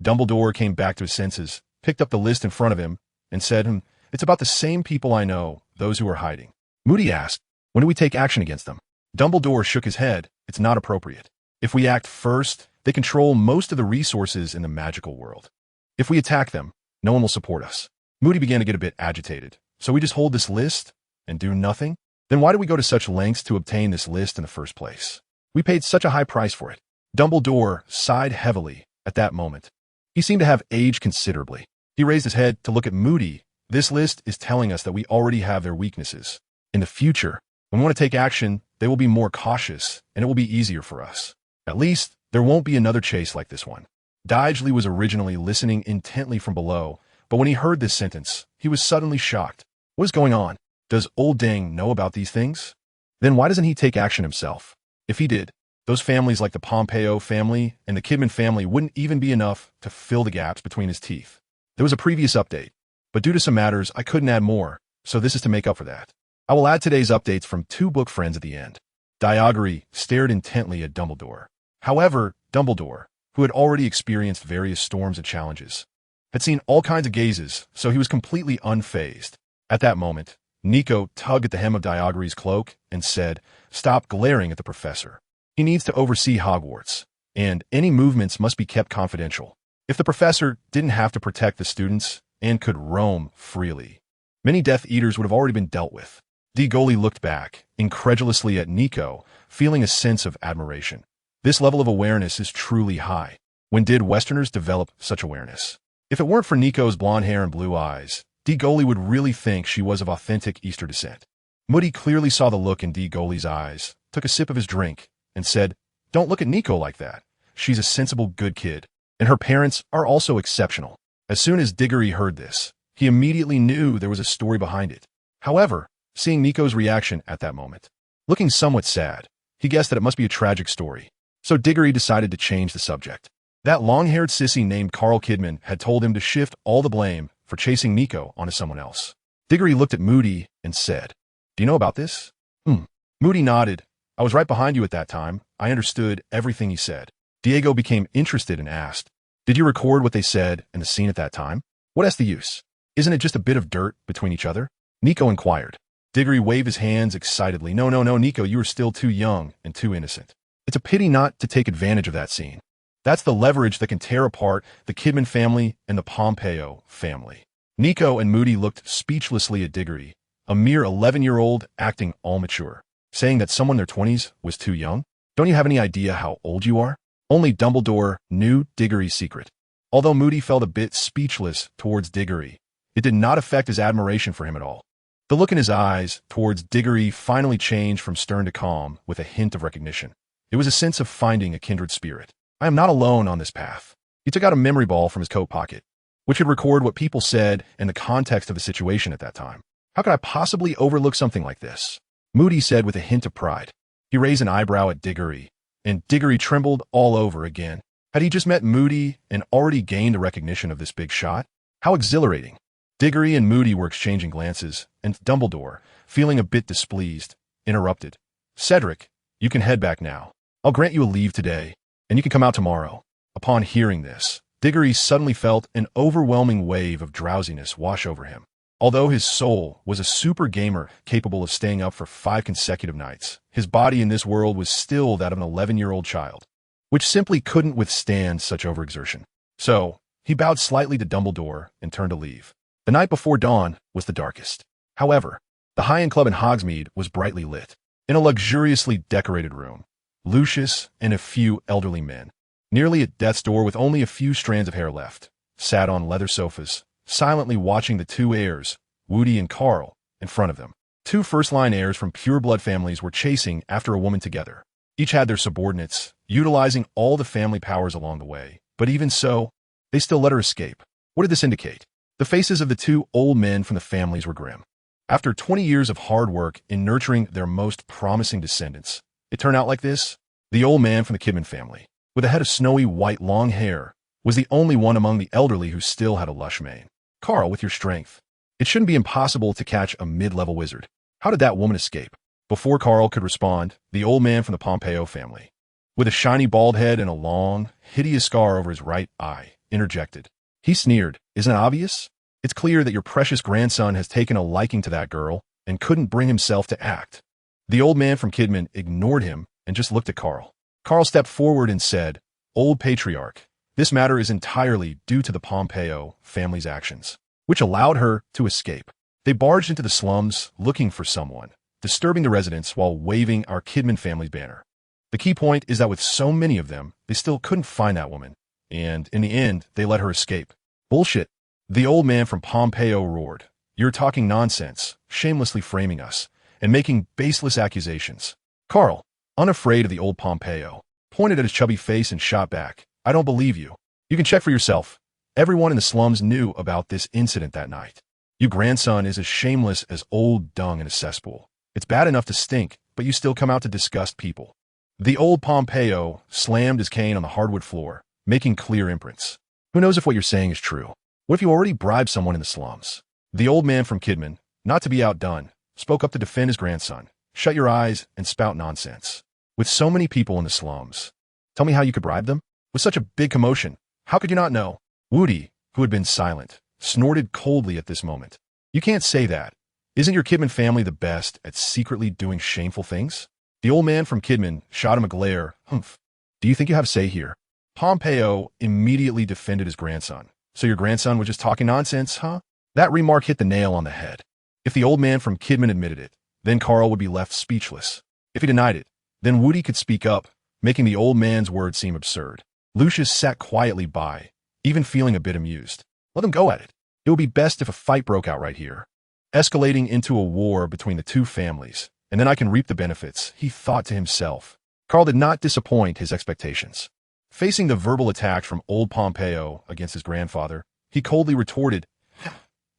Dumbledore came back to his senses, picked up the list in front of him, and said, it's about the same people I know, those who are hiding. Moody asked, when do we take action against them? Dumbledore shook his head. It's not appropriate. If we act first, they control most of the resources in the magical world. If we attack them, no one will support us. Moody began to get a bit agitated. So we just hold this list and do nothing? Then why do we go to such lengths to obtain this list in the first place? We paid such a high price for it. Dumbledore sighed heavily at that moment. He seemed to have aged considerably. He raised his head to look at Moody. This list is telling us that we already have their weaknesses. In the future, when we want to take action, they will be more cautious, and it will be easier for us. At least, there won't be another chase like this one. Dygely was originally listening intently from below, but when he heard this sentence, he was suddenly shocked. What is going on? Does Old Dang know about these things? Then why doesn't he take action himself? If he did, those families like the Pompeo family and the Kidman family wouldn't even be enough to fill the gaps between his teeth. There was a previous update, but due to some matters, I couldn't add more, so this is to make up for that. I will add today's updates from 2 book friends at the end. Diagory stared intently at Dumbledore. However, Dumbledore, who had already experienced various storms and challenges, had seen all kinds of gazes, so he was completely unfazed. At that moment, Nico tugged at the hem of Diagory's cloak and said, "Stop glaring at the professor. He needs to oversee Hogwarts, and any movements must be kept confidential. If the professor didn't have to protect the students and could roam freely, many Death Eaters would have already been dealt with." Diggory looked back, incredulously at Nico, feeling a sense of admiration. This level of awareness is truly high. When did Westerners develop such awareness? If it weren't for Nico's blonde hair and blue eyes, Diggory would really think she was of authentic Easter descent. Moody clearly saw the look in Diggory's eyes, took a sip of his drink, and said, "Don't look at Nico like that. She's a sensible, good kid, and her parents are also exceptional." As soon as Diggory heard this, he immediately knew there was a story behind it. However, seeing Nico's reaction at that moment, looking somewhat sad, he guessed that it must be a tragic story. So Diggory decided to change the subject. That long-haired sissy named Carl Kidman had told him to shift all the blame for chasing Nico onto someone else. Diggory looked at Moody and said, "Do you know about this?" Moody nodded. "I was right behind you at that time. I understood everything he said." Diego became interested and asked, "Did you record what they said in the scene at that time? What's the use? Isn't it just a bit of dirt between each other?" Nico inquired. Diggory waved his hands excitedly. No, Nico, you are still too young and too innocent. It's a pity not to take advantage of that scene. That's the leverage that can tear apart the Kidman family and the Pompeo family." Nico and Moody looked speechlessly at Diggory, a mere 11-year-old acting all mature, saying that someone in their 20s was too young. Don't you have any idea how old you are? Only Dumbledore knew Diggory's secret. Although Moody felt a bit speechless towards Diggory, it did not affect his admiration for him at all. The look in his eyes towards Diggory finally changed from stern to calm with a hint of recognition. It was a sense of finding a kindred spirit. I am not alone on this path. He took out a memory ball from his coat pocket, which would record what people said and the context of the situation at that time. How could I possibly overlook something like this? Moody said with a hint of pride. He raised an eyebrow at Diggory, and Diggory trembled all over again. Had he just met Moody and already gained the recognition of this big shot? How exhilarating. Diggory and Moody were exchanging glances, and Dumbledore, feeling a bit displeased, interrupted. "Cedric, you can head back now. I'll grant you a leave today, and you can come out tomorrow." Upon hearing this, Diggory suddenly felt an overwhelming wave of drowsiness wash over him. Although his soul was a super gamer capable of staying up for 5 consecutive nights, his body in this world was still that of an 11-year-old child, which simply couldn't withstand such overexertion. So, he bowed slightly to Dumbledore and turned to leave. The night before dawn was the darkest. However, the high-end club in Hogsmeade was brightly lit. In a luxuriously decorated room, Lucius and a few elderly men, nearly at death's door with only a few strands of hair left, sat on leather sofas, silently watching the 2 heirs, Woody and Carl, in front of them. 2 first-line heirs from pure-blood families were chasing after a woman together. Each had their subordinates, utilizing all the family powers along the way. But even so, they still let her escape. What did this indicate? The faces of the 2 old men from the families were grim. After 20 years of hard work in nurturing their most promising descendants, it turned out like this. The old man from the Kidman family, with a head of snowy white long hair, was the only one among the elderly who still had a lush mane. "Carl, with your strength, it shouldn't be impossible to catch a mid-level wizard. How did that woman escape?" Before Carl could respond, the old man from the Pompeo family, with a shiny bald head and a long, hideous scar over his right eye, interjected. He sneered. "Isn't it obvious? It's clear that your precious grandson has taken a liking to that girl and couldn't bring himself to act. The old man from Kidman ignored him and just looked at Carl. Carl stepped forward and said, "Old Patriarch, this matter is entirely due to the Pompeo family's actions, which allowed her to escape. They barged into the slums looking for someone, disturbing the residents while waving our Kidman family's banner. The key point is that with so many of them, they still couldn't find that woman, and in the end, they let her escape." "Bullshit," the old man from Pompeo roared. "You're talking nonsense, shamelessly framing us, and making baseless accusations." Carl, unafraid of the old Pompeo, pointed at his chubby face and shot back, "I don't believe you. You can check for yourself. Everyone in the slums knew about this incident that night. Your grandson is as shameless as old dung in a cesspool. It's bad enough to stink, but you still come out to disgust people." The old Pompeo slammed his cane on the hardwood floor, making clear imprints. "Who knows if what you're saying is true? What if you already bribed someone in the slums?" The old man from Kidman, not to be outdone, spoke up to defend his grandson. "Shut your eyes and spout nonsense. With so many people in the slums, tell me how you could bribe them? With such a big commotion, how could you not know?" Woody, who had been silent, snorted coldly at this moment. "You can't say that. Isn't your Kidman family the best at secretly doing shameful things?" The old man from Kidman shot him a glare. "Humph. Do you think you have say here?" Pompeo immediately defended his grandson. "So your grandson was just talking nonsense, huh?" That remark hit the nail on the head. If the old man from Kidman admitted it, then Carl would be left speechless. If he denied it, then Woody could speak up, making the old man's words seem absurd. Lucius sat quietly by, even feeling a bit amused. Let him go at it. It would be best if a fight broke out right here, escalating into a war between the two families, and then I can reap the benefits, he thought to himself. Carl did not disappoint his expectations. Facing the verbal attack from old Pompeo against his grandfather, he coldly retorted,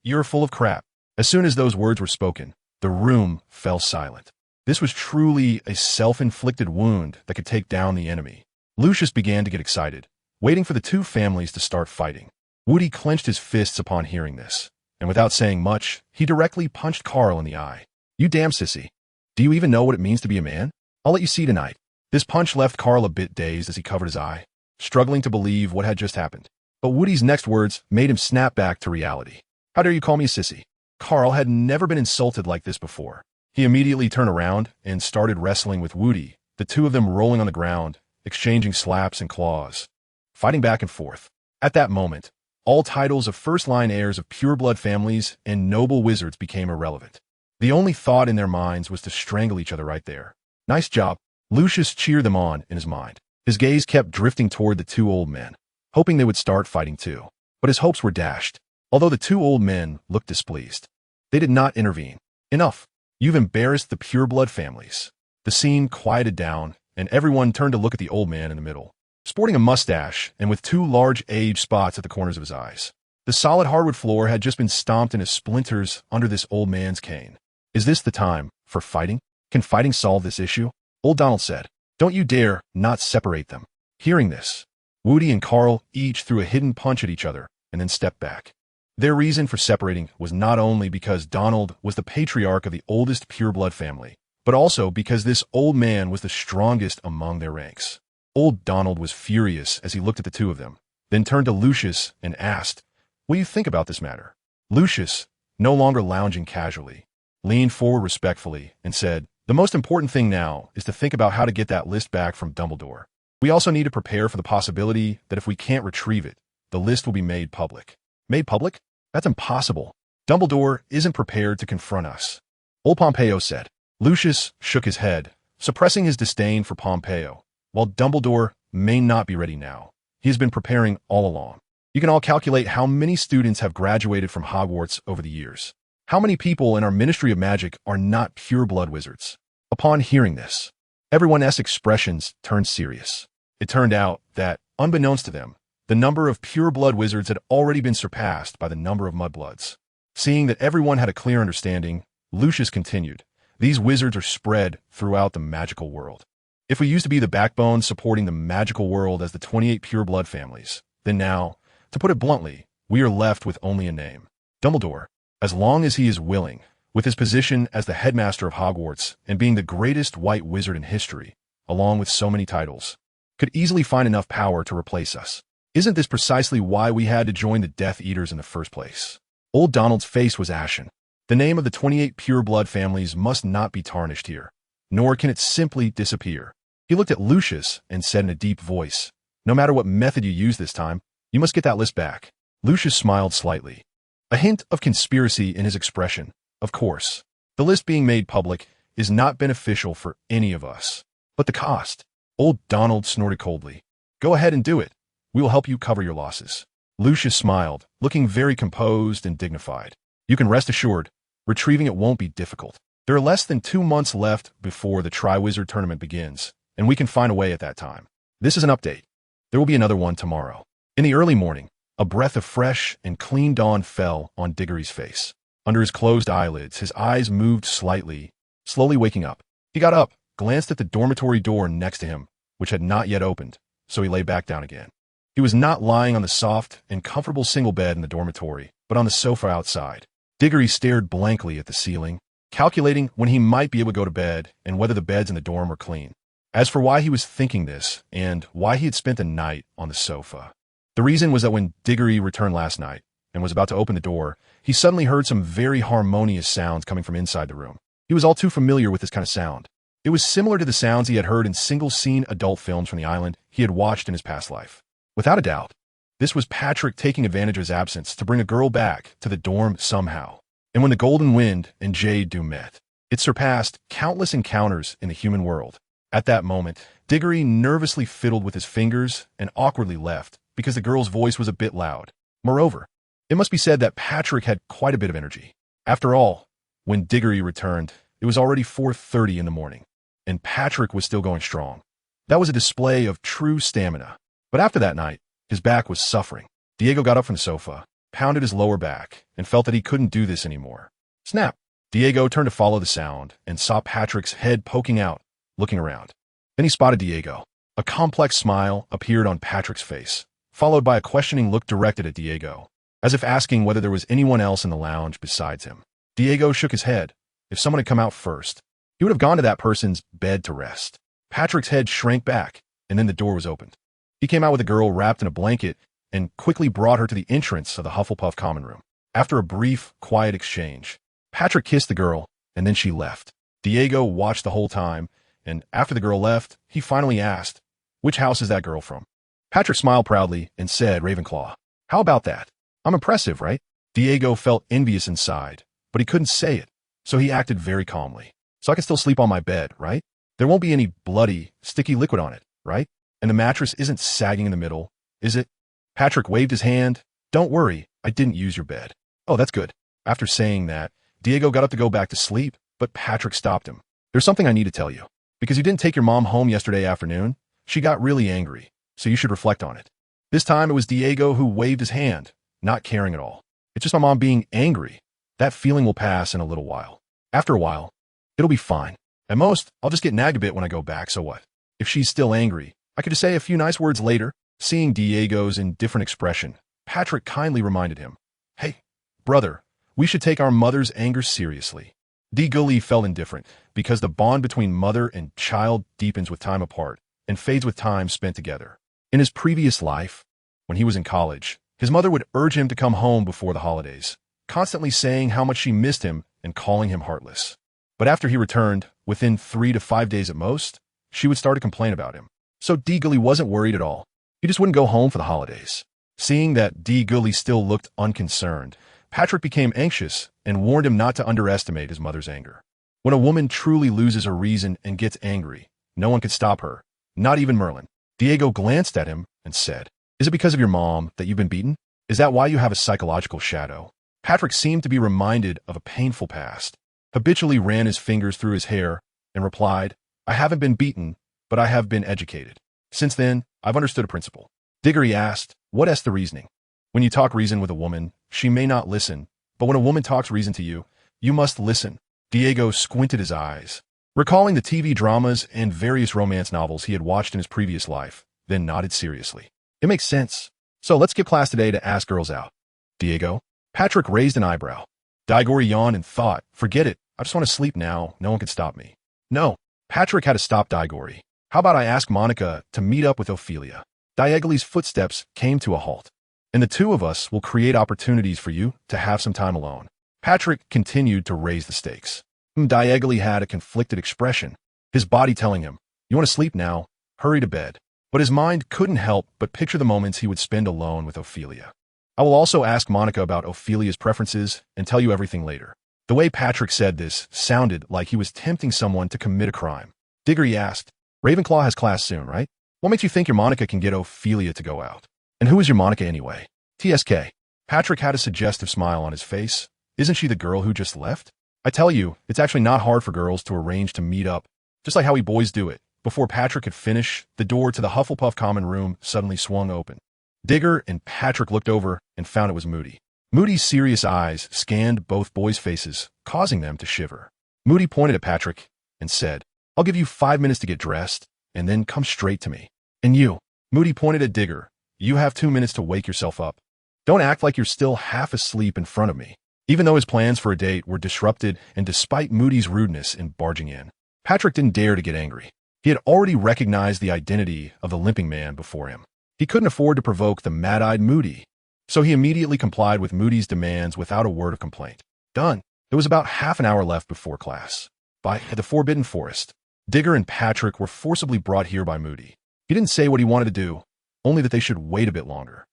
"You're full of crap." As soon as those words were spoken, the room fell silent. This was truly a self-inflicted wound that could take down the enemy. Lucius began to get excited, waiting for the two families to start fighting. Woody clenched his fists upon hearing this, and without saying much, he directly punched Carl in the eye. "You damn sissy. Do you even know what it means to be a man? I'll let you see tonight." This punch left Carl a bit dazed as he covered his eye, struggling to believe what had just happened. But Woody's next words made him snap back to reality. "How dare you call me a sissy?" Carl had never been insulted like this before. He immediately turned around and started wrestling with Woody, the two of them rolling on the ground, exchanging slaps and claws, fighting back and forth. At that moment, all titles of first-line heirs of pure-blood families and noble wizards became irrelevant. The only thought in their minds was to strangle each other right there. "Nice job." Lucius cheered them on in his mind. His gaze kept drifting toward the two old men, hoping they would start fighting too. But his hopes were dashed. Although the two old men looked displeased, they did not intervene. "Enough. You've embarrassed the pure-blood families." The scene quieted down, and everyone turned to look at the old man in the middle, sporting a mustache and with two large age spots at the corners of his eyes. The solid hardwood floor had just been stomped into splinters under this old man's cane. "Is this the time for fighting? Can fighting solve this issue?" Old Donald said. "Don't you dare not separate them." Hearing this, Woody and Carl each threw a hidden punch at each other and then stepped back. Their reason for separating was not only because Donald was the patriarch of the oldest pure-blood family, but also because this old man was the strongest among their ranks. Old Donald was furious as he looked at the two of them, then turned to Lucius and asked, "What do you think about this matter?" Lucius, no longer lounging casually, leaned forward respectfully and said, "The most important thing now is to think about how to get that list back from Dumbledore. We also need to prepare for the possibility that if we can't retrieve it, the list will be made public." "Made public? That's impossible. Dumbledore isn't prepared to confront us," old Pompeo said. Lucius shook his head, suppressing his disdain for Pompeo. While Dumbledore may not be ready now, he has been preparing all along. You can all calculate how many students have graduated from Hogwarts over the years. How many people in our Ministry of Magic are not pure-blood wizards? Upon hearing this, everyone's expressions turned serious. It turned out that, unbeknownst to them, the number of pure-blood wizards had already been surpassed by the number of mudbloods. Seeing that everyone had a clear understanding, Lucius continued, "These wizards are spread throughout the magical world. If we used to be the backbone supporting the magical world as the 28 pure-blood families, then now, to put it bluntly, we are left with only a name. Dumbledore, as long as he is willing, with his position as the headmaster of Hogwarts and being the greatest white wizard in history, along with so many titles, could easily find enough power to replace us. Isn't this precisely why we had to join the Death Eaters in the first place?" Old Donald's face was ashen. The name of the 28 pure-blood families must not be tarnished here, nor can it simply disappear. He looked at Lucius and said in a deep voice, "No matter what method you use this time, you must get that list back." Lucius smiled slightly, a hint of conspiracy in his expression. Of course, the list being made public is not beneficial for any of us. But the cost? Old Donald snorted coldly. "Go ahead and do it. We will help you cover your losses." Lucius smiled, looking very composed and dignified. "You can rest assured, retrieving it won't be difficult. There are less than 2 months left before the Triwizard Tournament begins, and we can find a way at that time. This is an update. There will be another one tomorrow." In the early morning, a breath of fresh and clean dawn fell on Diggory's face. Under his closed eyelids, his eyes moved slightly, slowly waking up. He got up, glanced at the dormitory door next to him, which had not yet opened, so he lay back down again. He was not lying on the soft and comfortable single bed in the dormitory, but on the sofa outside. Diggory stared blankly at the ceiling, calculating when he might be able to go to bed and whether the beds in the dorm were clean. As for why he was thinking this, and why he had spent the night on the sofa, the reason was that when Diggory returned last night and was about to open the door, he suddenly heard some very harmonious sounds coming from inside the room. He was all too familiar with this kind of sound. It was similar to the sounds he had heard in single-scene adult films from the island he had watched in his past life. Without a doubt, this was Patrick taking advantage of his absence to bring a girl back to the dorm somehow. And when the Golden Wind and Jade Dew met, it surpassed countless encounters in the human world. At that moment, Diggory nervously fiddled with his fingers and awkwardly left because the girl's voice was a bit loud. Moreover, it must be said that Patrick had quite a bit of energy. After all, when Diggory returned, it was already 4:30 in the morning, and Patrick was still going strong. That was a display of true stamina. But after that night, his back was suffering. Diego got up from the sofa, pounded his lower back, and felt that he couldn't do this anymore. Snap! Diego turned to follow the sound and saw Patrick's head poking out, looking around. Then he spotted Diego. A complex smile appeared on Patrick's face, followed by a questioning look directed at Diego, as if asking whether there was anyone else in the lounge besides him. Diego shook his head. If someone had come out first, he would have gone to that person's bed to rest. Patrick's head shrank back, and then the door was opened. He came out with a girl wrapped in a blanket and quickly brought her to the entrance of the Hufflepuff common room. After a brief, quiet exchange, Patrick kissed the girl, and then she left. Diego watched the whole time, and after the girl left, he finally asked, "Which house is that girl from?" Patrick smiled proudly and said, "Ravenclaw." "How about that? I'm impressive, right?" Diego felt envious inside, but he couldn't say it, so he acted very calmly. "So I can still sleep on my bed, right? There won't be any bloody, sticky liquid on it, right? And the mattress isn't sagging in the middle, is it?" Patrick waved his hand. "Don't worry, I didn't use your bed." "Oh, that's good." After saying that, Diego got up to go back to sleep, but Patrick stopped him. "There's something I need to tell you. Because you didn't take your mom home yesterday afternoon, she got really angry, so you should reflect on it." This time it was Diego who waved his hand, not caring at all. "It's just my mom being angry. That feeling will pass in a little while. After a while, it'll be fine. At most, I'll just get nagged a bit when I go back, so what? If she's still angry, I could just say a few nice words later." Seeing Diego's indifferent expression, Patrick kindly reminded him, "Hey, brother, we should take our mother's anger seriously." Diggory felt indifferent, because the bond between mother and child deepens with time apart and fades with time spent together. In his previous life, when he was in college, his mother would urge him to come home before the holidays, constantly saying how much she missed him and calling him heartless. But after he returned, within 3 to 5 days at most, she would start to complain about him. So Diggory wasn't worried at all. He just wouldn't go home for the holidays. Seeing that Diggory still looked unconcerned, Patrick became anxious and warned him not to underestimate his mother's anger. When a woman truly loses her reason and gets angry, no one could stop her, not even Merlin. Diego glanced at him and said, "Is it because of your mom that you've been beaten? Is that why you have a psychological shadow?" Patrick seemed to be reminded of a painful past, habitually ran his fingers through his hair, and replied, "I haven't been beaten, but I have been educated. Since then, I've understood a principle." Diggory asked, "What's the reasoning?" "When you talk reason with a woman, she may not listen, but when a woman talks reason to you, you must listen." Diego squinted his eyes, recalling the TV dramas and various romance novels he had watched in his previous life, then nodded seriously. "It makes sense. So let's skip class today to ask girls out." "Diego?" Patrick raised an eyebrow. Diggory yawned and thought, "Forget it. I just want to sleep now. No one can stop me." "No." Patrick had to stop Diggory. "How about I ask Monica to meet up with Ophelia?" Diego's footsteps came to a halt. "And the two of us will create opportunities for you to have some time alone." Patrick continued to raise the stakes. Diagonally had a conflicted expression, his body telling him, "You want to sleep now? Hurry to bed." But his mind couldn't help but picture the moments he would spend alone with Ophelia. "I will also ask Monica about Ophelia's preferences and tell you everything later." The way Patrick said this sounded like he was tempting someone to commit a crime. Diggory asked, "Ravenclaw has class soon, right? What makes you think your Monica can get Ophelia to go out? And who is your Monica anyway?" TSK. Patrick had a suggestive smile on his face. "Isn't she the girl who just left? I tell you, it's actually not hard for girls to arrange to meet up, just like how we boys do it." Before Patrick could finish, the door to the Hufflepuff common room suddenly swung open. Digger and Patrick looked over and found it was Moody. Moody's serious eyes scanned both boys' faces, causing them to shiver. Moody pointed at Patrick and said, "I'll give you 5 minutes to get dressed, and then come straight to me. And you," Moody pointed at Digger, "you have 2 minutes to wake yourself up. Don't act like you're still half asleep in front of me." Even though his plans for a date were disrupted, and despite Moody's rudeness in barging in, Patrick didn't dare to get angry. He had already recognized the identity of the limping man before him. He couldn't afford to provoke the mad-eyed Moody, so he immediately complied with Moody's demands without a word of complaint. Done. There was about half an hour left before class. By the Forbidden Forest, Digger and Patrick were forcibly brought here by Moody. He didn't say what he wanted to do, only that they should wait a bit longer.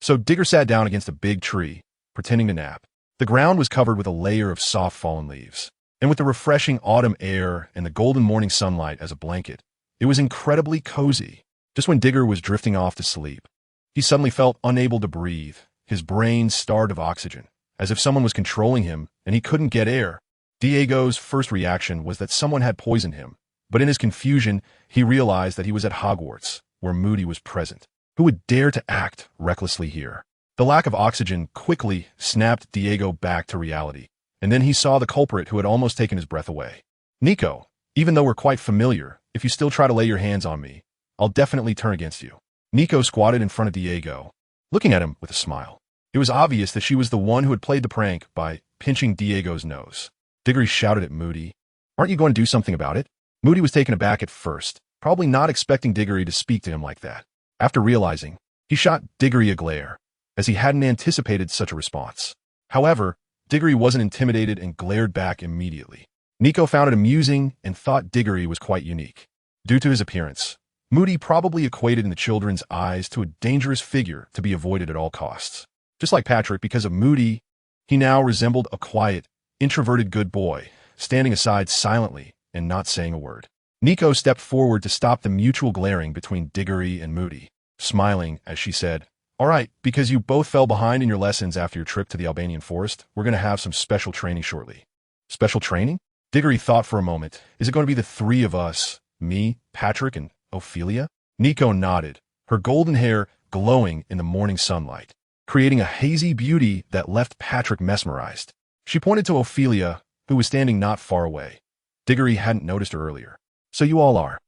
So Digger sat down against a big tree, pretending to nap. The ground was covered with a layer of soft fallen leaves, and with the refreshing autumn air and the golden morning sunlight as a blanket, it was incredibly cozy. Just when Digger was drifting off to sleep, he suddenly felt unable to breathe, his brain starved of oxygen, as if someone was controlling him and he couldn't get air. Diego's first reaction was that someone had poisoned him, but in his confusion, he realized that he was at Hogwarts, where Moody was present. Who would dare to act recklessly here? The lack of oxygen quickly snapped Diego back to reality, and then he saw the culprit who had almost taken his breath away. "Nico, even though we're quite familiar, if you still try to lay your hands on me, I'll definitely turn against you." Nico squatted in front of Diego, looking at him with a smile. It was obvious that she was the one who had played the prank by pinching Diego's nose. Diggory shouted at Moody, "Aren't you going to do something about it?" Moody was taken aback at first, probably not expecting Diggory to speak to him like that. After realizing, he shot Diggory a glare, as he hadn't anticipated such a response. However, Diggory wasn't intimidated and glared back immediately. Nico found it amusing and thought Diggory was quite unique. Due to his appearance, Moody probably equated in the children's eyes to a dangerous figure to be avoided at all costs. Just like Patrick, because of Moody, he now resembled a quiet, introverted good boy, standing aside silently and not saying a word. Nico stepped forward to stop the mutual glaring between Diggory and Moody, smiling as she said, "All right, because you both fell behind in your lessons after your trip to the Albanian forest, we're going to have some special training shortly." Special training? Diggory thought for a moment. Is it going to be the three of us, me, Patrick, and Ophelia? Nico nodded, her golden hair glowing in the morning sunlight, creating a hazy beauty that left Patrick mesmerized. She pointed to Ophelia, who was standing not far away. Diggory hadn't noticed her earlier. "So you all are?"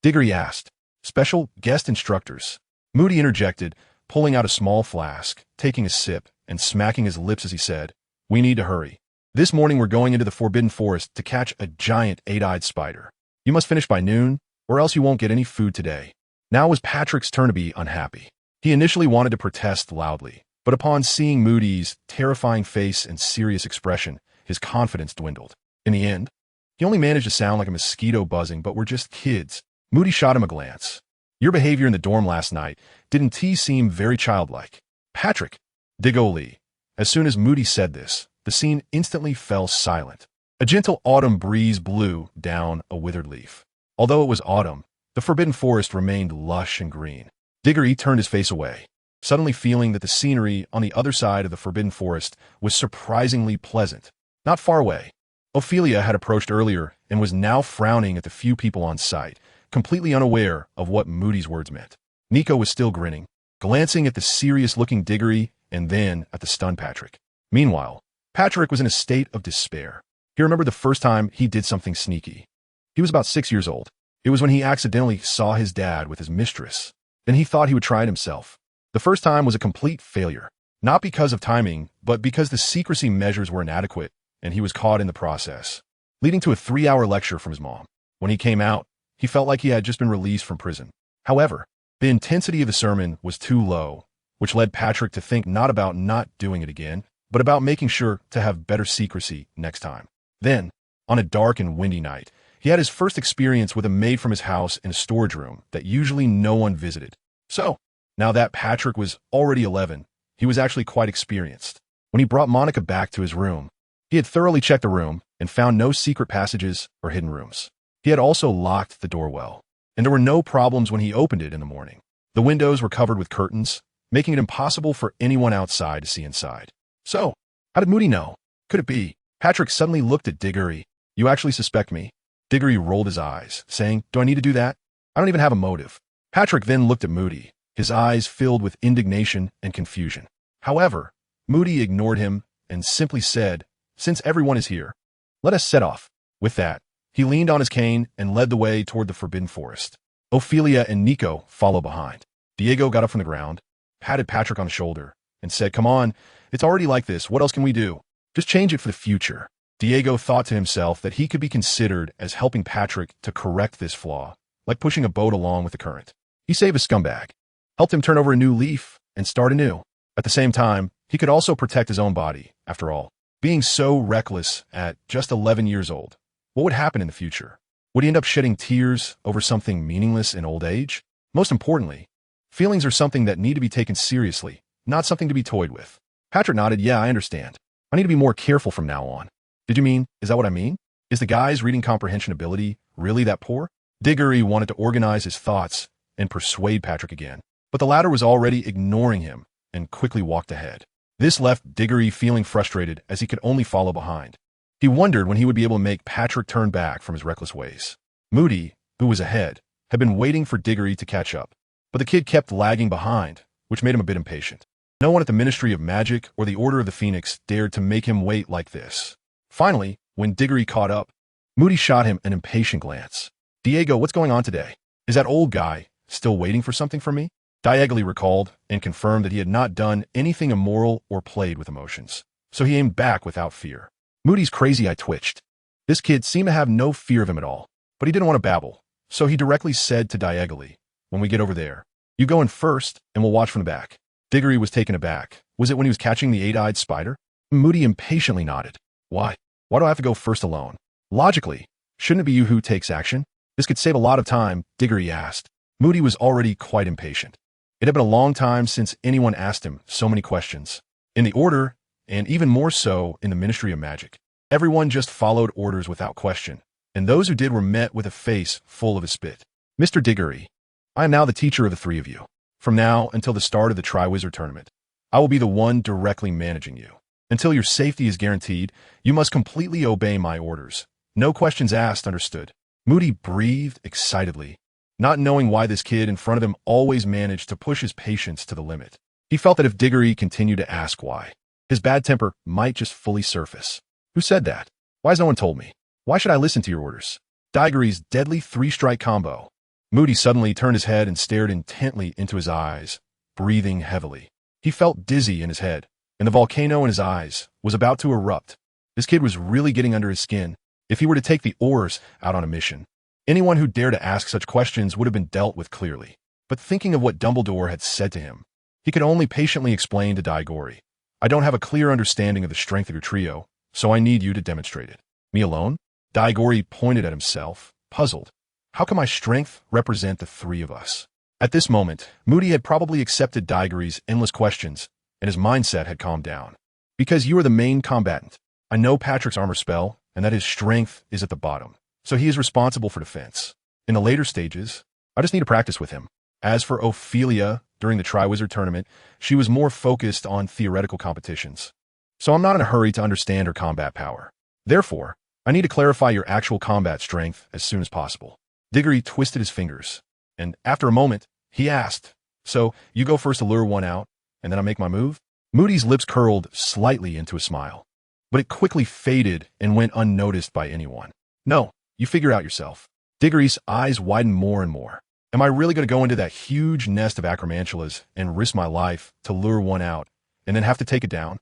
Diggory asked. "Special guest instructors." Moody interjected, pulling out a small flask, taking a sip, and smacking his lips as he said, "We need to hurry. This morning we're going into the Forbidden Forest to catch a giant 8-eyed spider. You must finish by noon, or else you won't get any food today." Now it was Patrick's turn to be unhappy. He initially wanted to protest loudly, but upon seeing Moody's terrifying face and serious expression, his confidence dwindled. In the end, he only managed to sound like a mosquito buzzing, "But we're just kids." Moody shot him a glance. "Your behavior in the dorm last night didn't seem very childlike." "Patrick!" Diggory. As soon as Moody said this, the scene instantly fell silent. A gentle autumn breeze blew down a withered leaf. Although it was autumn, the Forbidden Forest remained lush and green. Diggory turned his face away, suddenly feeling that the scenery on the other side of the Forbidden Forest was surprisingly pleasant. Not far away, Ophelia had approached earlier and was now frowning at the few people on site, completely unaware of what Moody's words meant. Nico was still grinning, glancing at the serious-looking Diggory and then at the stunned Patrick. Meanwhile, Patrick was in a state of despair. He remembered the first time he did something sneaky. He was about 6 years old. It was when he accidentally saw his dad with his mistress. Then he thought he would try it himself. The first time was a complete failure, not because of timing, but because the secrecy measures were inadequate, and he was caught in the process, leading to a 3-hour lecture from his mom. When he came out, he felt like he had just been released from prison. However, the intensity of the sermon was too low, which led Patrick to think not about not doing it again, but about making sure to have better secrecy next time. Then, on a dark and windy night, he had his first experience with a maid from his house in a storage room that usually no one visited. So, now that Patrick was already 11, he was actually quite experienced. When he brought Monica back to his room, he had thoroughly checked the room and found no secret passages or hidden rooms. He had also locked the door well, and there were no problems when he opened it in the morning. The windows were covered with curtains, making it impossible for anyone outside to see inside. So, how did Moody know? Could it be? Patrick suddenly looked at Diggory. You actually suspect me? Diggory rolled his eyes, saying, do I need to do that? I don't even have a motive. Patrick then looked at Moody, his eyes filled with indignation and confusion. However, Moody ignored him and simply said, since everyone is here, let us set off. With that, he leaned on his cane and led the way toward the forbidden forest. Ophelia and Nico followed behind. Diego got up from the ground, patted Patrick on the shoulder, and said, come on, it's already like this. What else can we do? Just change it for the future. Diego thought to himself that he could be considered as helping Patrick to correct this flaw, like pushing a boat along with the current. He saved a scumbag, helped him turn over a new leaf, and start anew. At the same time, he could also protect his own body, after all. Being so reckless at just 11 years old, what would happen in the future? Would he end up shedding tears over something meaningless in old age? Most importantly, feelings are something that need to be taken seriously, not something to be toyed with. Patrick nodded, yeah, I understand. I need to be more careful from now on. Did you mean, is that what I mean? Is the guy's reading comprehension ability really that poor? Diggory wanted to organize his thoughts and persuade Patrick again, but the latter was already ignoring him and quickly walked ahead. This left Diggory feeling frustrated as he could only follow behind. He wondered when he would be able to make Patrick turn back from his reckless ways. Moody, who was ahead, had been waiting for Diggory to catch up, but the kid kept lagging behind, which made him a bit impatient. No one at the Ministry of Magic or the Order of the Phoenix dared to make him wait like this. Finally, when Diggory caught up, Moody shot him an impatient glance. Diego, what's going on today? Is that old guy still waiting for something from me? Diego recalled and confirmed that he had not done anything immoral or played with emotions, so he aimed back without fear. Moody's crazy. I twitched. This kid seemed to have no fear of him at all, but he didn't want to babble, so he directly said to Diego, when we get over there, you go in first and we'll watch from the back. Diggory was taken aback. Was it when he was catching the eight-eyed spider? Moody impatiently nodded. Why? Why do I have to go first alone? Logically, shouldn't it be you who takes action? This could save a lot of time, Diggory asked. Moody was already quite impatient. It had been a long time since anyone asked him so many questions. In the Order, and even more so in the Ministry of Magic, everyone just followed orders without question, and those who did were met with a face full of a spit. Mr. Diggory, I am now the teacher of the three of you. From now until the start of the Triwizard Tournament, I will be the one directly managing you. Until your safety is guaranteed, you must completely obey my orders. No questions asked, understood. Moody breathed excitedly, not knowing why this kid in front of him always managed to push his patience to the limit. He felt that if Diggory continued to ask why, his bad temper might just fully surface. Who said that? Why has no one told me? Why should I listen to your orders? Diggory's deadly three-strike combo. Moody suddenly turned his head and stared intently into his eyes, breathing heavily. He felt dizzy in his head, and the volcano in his eyes was about to erupt. This kid was really getting under his skin. If he were to take the oars out on a mission, anyone who dared to ask such questions would have been dealt with clearly. But thinking of what Dumbledore had said to him, he could only patiently explain to Diggory, I don't have a clear understanding of the strength of your trio, so I need you to demonstrate it. Me alone? Diggory pointed at himself, puzzled. How can my strength represent the three of us? At this moment, Moody had probably accepted Diggory's endless questions, and his mindset had calmed down. Because you are the main combatant. I know Patrick's armor spell, and that his strength is at the bottom, so he is responsible for defense. In the later stages, I just need to practice with him. As for Ophelia, during the Triwizard Tournament, she was more focused on theoretical competitions, so I'm not in a hurry to understand her combat power. Therefore, I need to clarify your actual combat strength as soon as possible. Diggory twisted his fingers, and after a moment, he asked, so you go first to lure one out, and then I make my move? Moody's lips curled slightly into a smile, but it quickly faded and went unnoticed by anyone. No, you figure out yourself. Diggory's eyes widened more and more. Am I really going to go into that huge nest of acromantulas and risk my life to lure one out, and then have to take it down?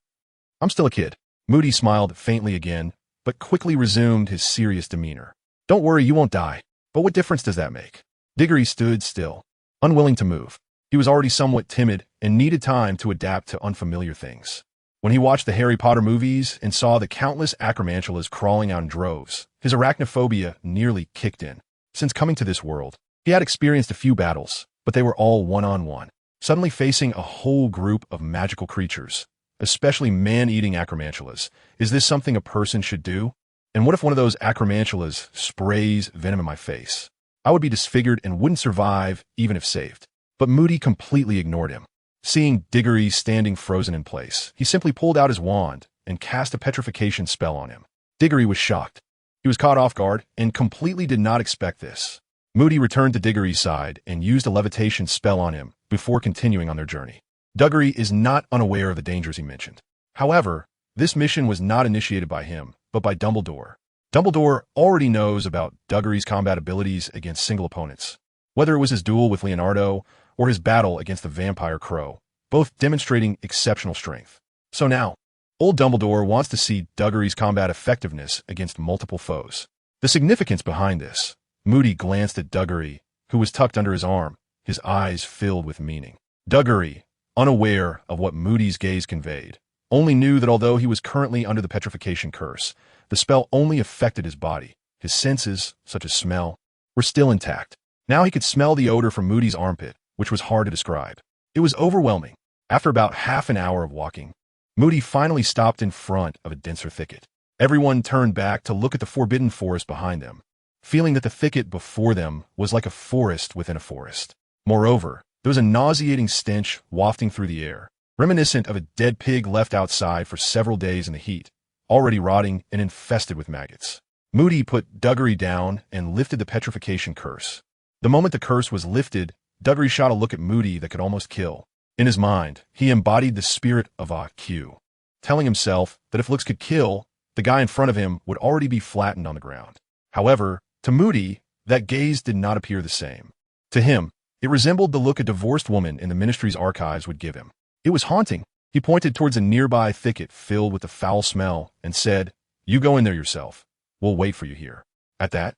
I'm still a kid. Moody smiled faintly again, but quickly resumed his serious demeanor. Don't worry, you won't die. But what difference does that make? Diggory stood still, unwilling to move. He was already somewhat timid and needed time to adapt to unfamiliar things. When he watched the Harry Potter movies and saw the countless acromantulas crawling out in droves, his arachnophobia nearly kicked in. Since coming to this world, he had experienced a few battles, but they were all one-on-one. Suddenly facing a whole group of magical creatures, especially man-eating acromantulas, is this something a person should do? And what if one of those acromantulas sprays venom in my face? I would be disfigured and wouldn't survive even if saved. But Moody completely ignored him. Seeing Diggory standing frozen in place, he simply pulled out his wand and cast a petrification spell on him. Diggory was shocked. He was caught off guard and completely did not expect this. Moody returned to Diggory's side and used a levitation spell on him before continuing on their journey. Diggory is not unaware of the dangers he mentioned. However, this mission was not initiated by him, but by Dumbledore. Dumbledore already knows about Diggory's combat abilities against single opponents, whether it was his duel with Leonardo or his battle against the vampire Crow, both demonstrating exceptional strength. So now, old Dumbledore wants to see Diggory's combat effectiveness against multiple foes. The significance behind this: Moody glanced at Diggory, who was tucked under his arm, his eyes filled with meaning. Diggory, unaware of what Moody's gaze conveyed, only knew that although he was currently under the petrification curse, the spell only affected his body. His senses, such as smell, were still intact. Now he could smell the odor from Moody's armpit, which was hard to describe. It was overwhelming. After about half an hour of walking, Moody finally stopped in front of a denser thicket. Everyone turned back to look at the forbidden forest behind them, feeling that the thicket before them was like a forest within a forest. Moreover, there was a nauseating stench wafting through the air, reminiscent of a dead pig left outside for several days in the heat, already rotting and infested with maggots. Moody put Diggory down and lifted the petrification curse. The moment the curse was lifted, Diggory shot a look at Moody that could almost kill. In his mind, he embodied the spirit of AQ, telling himself that if looks could kill, the guy in front of him would already be flattened on the ground. However, to Moody, that gaze did not appear the same. To him, it resembled the look a divorced woman in the Ministry's archives would give him. It was haunting. He pointed towards a nearby thicket filled with the foul smell and said, "You go in there yourself. We'll wait for you here." At that,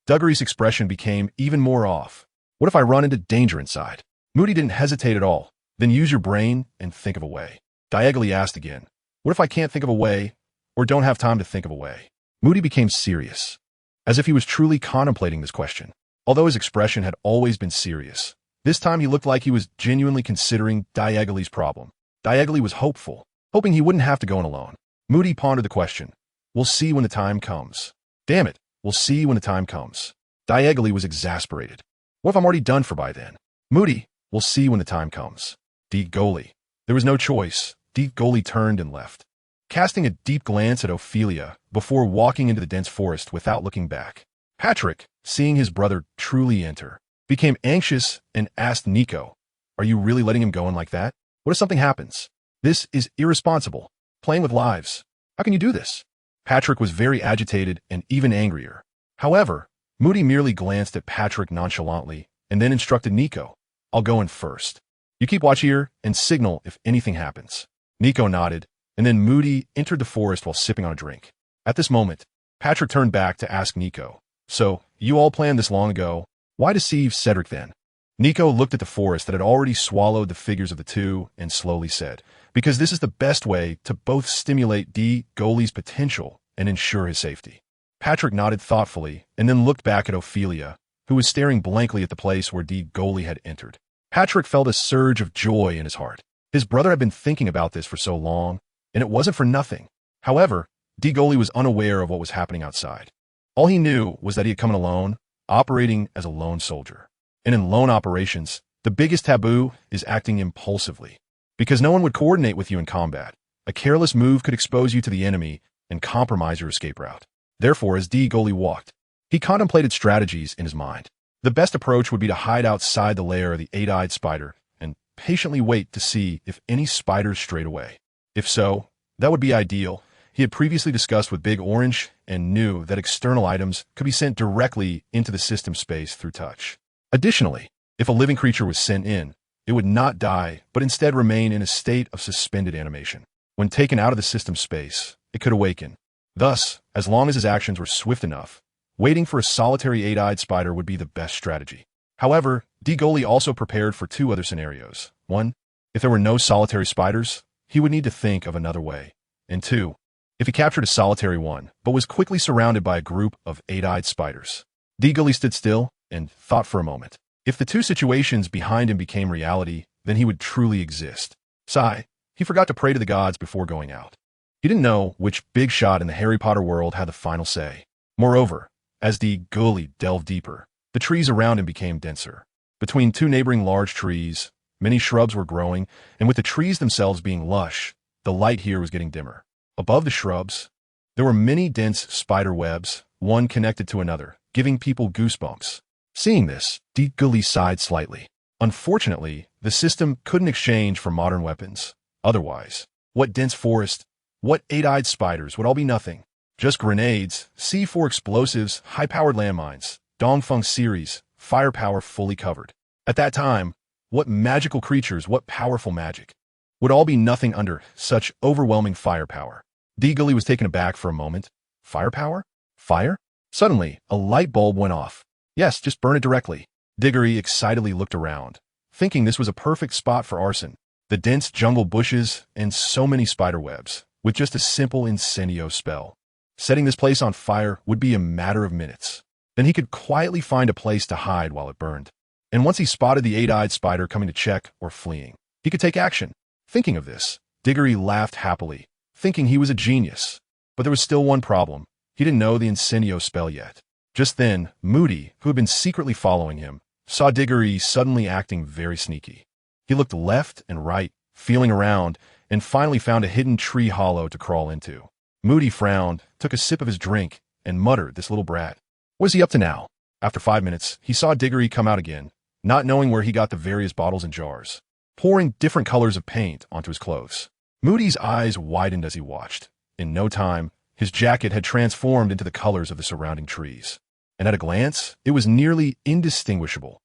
Diggory's expression became even more off. "What if I run into danger inside?" Moody didn't hesitate at all. "Then use your brain and think of a way." Diagonally asked again, "What if I can't think of a way or don't have time to think of a way?" Moody became serious, as if he was truly contemplating this question. Although his expression had always been serious, this time he looked like he was genuinely considering Diagonally's problem. Diagonally was hopeful, hoping he wouldn't have to go in alone. Moody pondered the question. "We'll see when the time comes." Damn it, we'll see when the time comes. Diagonally was exasperated. "What if I'm already done for by then?" Moody, "We'll see when the time comes." Diggory. There was no choice. Diggory turned and left, casting a deep glance at Ophelia before walking into the dense forest without looking back. Patrick, seeing his brother truly enter, became anxious and asked Nico, "Are you really letting him go in like that? What if something happens? This is irresponsible. Playing with lives. How can you do this?" Patrick was very agitated and even angrier. However, Moody merely glanced at Patrick nonchalantly and then instructed Nico, "I'll go in first. You keep watch here and signal if anything happens." Nico nodded, and then Moody entered the forest while sipping on a drink. At this moment, Patrick turned back to ask Nico, "So, you all planned this long ago. Why deceive Cedric then?" Nico looked at the forest that had already swallowed the figures of the two and slowly said, "Because this is the best way to both stimulate Diggory's potential and ensure his safety." Patrick nodded thoughtfully and then looked back at Ophelia, who was staring blankly at the place where Diggory had entered. Patrick felt a surge of joy in his heart. His brother had been thinking about this for so long, and it wasn't for nothing. However, Diggory was unaware of what was happening outside. All he knew was that he had come in alone, operating as a lone soldier. And in lone operations, the biggest taboo is acting impulsively, because no one would coordinate with you in combat. A careless move could expose you to the enemy and compromise your escape route. Therefore, as Diggory walked, he contemplated strategies in his mind. The best approach would be to hide outside the lair of the eight-eyed spider and patiently wait to see if any spiders strayed away. If so, that would be ideal. He had previously discussed with Big Orange and knew that external items could be sent directly into the system space through touch. Additionally, if a living creature was sent in, it would not die, but instead remain in a state of suspended animation. When taken out of the system space, it could awaken. Thus, as long as his actions were swift enough, waiting for a solitary eight-eyed spider would be the best strategy. However, Diggory also prepared for two other scenarios. One, if there were no solitary spiders, he would need to think of another way. And 2, if he captured a solitary one, but was quickly surrounded by a group of 8-eyed spiders. Diggory stood still and thought for a moment. If the 2 situations behind him became reality, then he would truly exist. Sigh, he forgot to pray to the gods before going out. He didn't know which big shot in the Harry Potter world had the final say. Moreover, as Diggory delved deeper, the trees around him became denser. Between 2 neighboring large trees, many shrubs were growing, and with the trees themselves being lush, the light here was getting dimmer. Above the shrubs, there were many dense spider webs, one connected to another, giving people goosebumps. Seeing this, Diggory sighed slightly. Unfortunately, the system couldn't exchange for modern weapons. Otherwise, what dense forest, what 8-eyed spiders would all be nothing. Just grenades, C4 explosives, high-powered landmines, Dongfeng series, firepower fully covered. At that time, what magical creatures, what powerful magic, would all be nothing under such overwhelming firepower. Diggory was taken aback for a moment. Firepower? Fire? Suddenly, a light bulb went off. Yes, just burn it directly. Diggory excitedly looked around, thinking this was a perfect spot for arson. The dense jungle bushes and so many spider webs, with just a simple incendio spell. Setting this place on fire would be a matter of minutes. Then he could quietly find a place to hide while it burned. And once he spotted the 8-eyed spider coming to check or fleeing, he could take action. Thinking of this, Diggory laughed happily, thinking he was a genius. But there was still one problem. He didn't know the incendio spell yet. Just then, Moody, who had been secretly following him, saw Diggory suddenly acting very sneaky. He looked left and right, feeling around, and finally found a hidden tree hollow to crawl into. Moody frowned, took a sip of his drink, and muttered, "This little brat. What is he up to now?" After 5 minutes, he saw Diggory come out again, not knowing where he got the various bottles and jars, pouring different colors of paint onto his clothes. Moody's eyes widened as he watched. In no time, his jacket had transformed into the colors of the surrounding trees. And at a glance, it was nearly indistinguishable.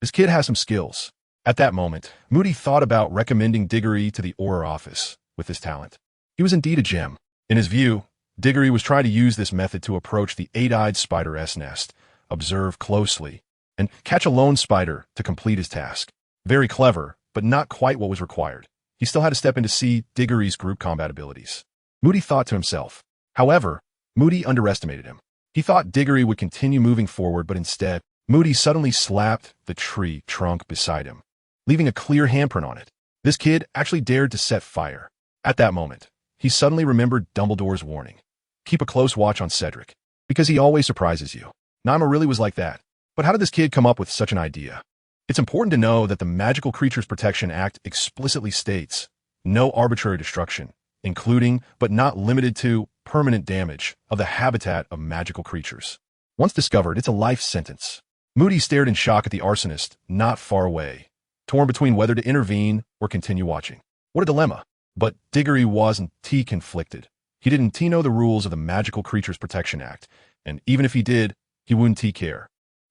This kid has some skills. At that moment, Moody thought about recommending Diggory to the Auror office with this talent. He was indeed a gem. In his view, Diggory was trying to use this method to approach the 8-eyed spider's nest, observe closely, and catch a lone spider to complete his task. Very clever, but not quite what was required. He still had to step in to see Diggory's group combat abilities. Moody thought to himself. However, Moody underestimated him. He thought Diggory would continue moving forward, but instead, Moody suddenly slapped the tree trunk beside him, leaving a clear handprint on it. This kid actually dared to set fire. At that moment, he suddenly remembered Dumbledore's warning. Keep a close watch on Cedric, because he always surprises you. Nama really was like that. But how did this kid come up with such an idea? It's important to know that the Magical Creatures Protection Act explicitly states no arbitrary destruction, including, but not limited to, permanent damage of the habitat of magical creatures. Once discovered, it's a life sentence. Moody stared in shock at the arsonist not far away, torn between whether to intervene or continue watching. What a dilemma. But Diggory wasn't conflicted. He didn't know the rules of the Magical Creatures Protection Act, and even if he did, he wouldn't care.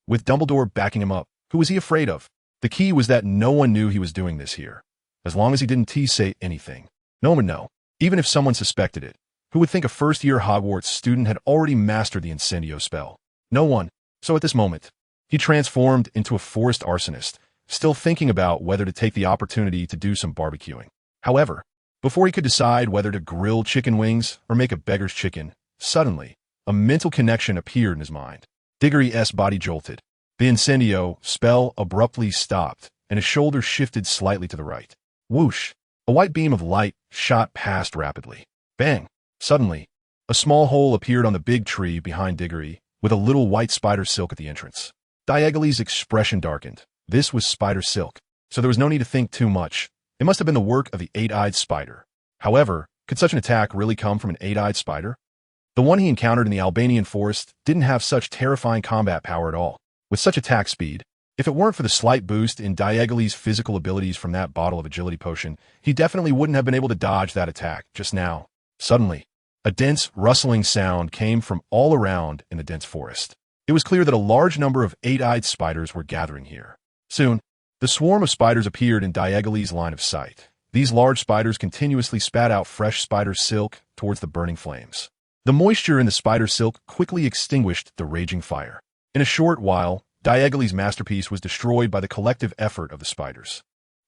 With Dumbledore backing him up, who was he afraid of? The key was that no one knew he was doing this here. As long as he didn't say anything, no one would know. Even if someone suspected it, who would think a first-year Hogwarts student had already mastered the incendio spell? No one. So at this moment, he transformed into a forest arsonist, still thinking about whether to take the opportunity to do some barbecuing. However, before he could decide whether to grill chicken wings or make a beggar's chicken, suddenly, a mental connection appeared in his mind. Diggory's body jolted. The incendio spell abruptly stopped, and his shoulders shifted slightly to the right. Whoosh! A white beam of light shot past rapidly. Bang! Suddenly, a small hole appeared on the big tree behind Diggory, with a little white spider silk at the entrance. Diagonally's expression darkened. This was spider silk, so there was no need to think too much. It must have been the work of the 8-eyed spider. However, could such an attack really come from an 8-eyed spider? The one he encountered in the Albanian forest didn't have such terrifying combat power at all. With such attack speed, if it weren't for the slight boost in Diagonally's physical abilities from that bottle of agility potion, he definitely wouldn't have been able to dodge that attack just now. Suddenly, a dense, rustling sound came from all around in the dense forest. It was clear that a large number of 8-eyed spiders were gathering here. Soon, the swarm of spiders appeared in Diagonally's line of sight. These large spiders continuously spat out fresh spider silk towards the burning flames. The moisture in the spider silk quickly extinguished the raging fire. In a short while, Diagonally's masterpiece was destroyed by the collective effort of the spiders.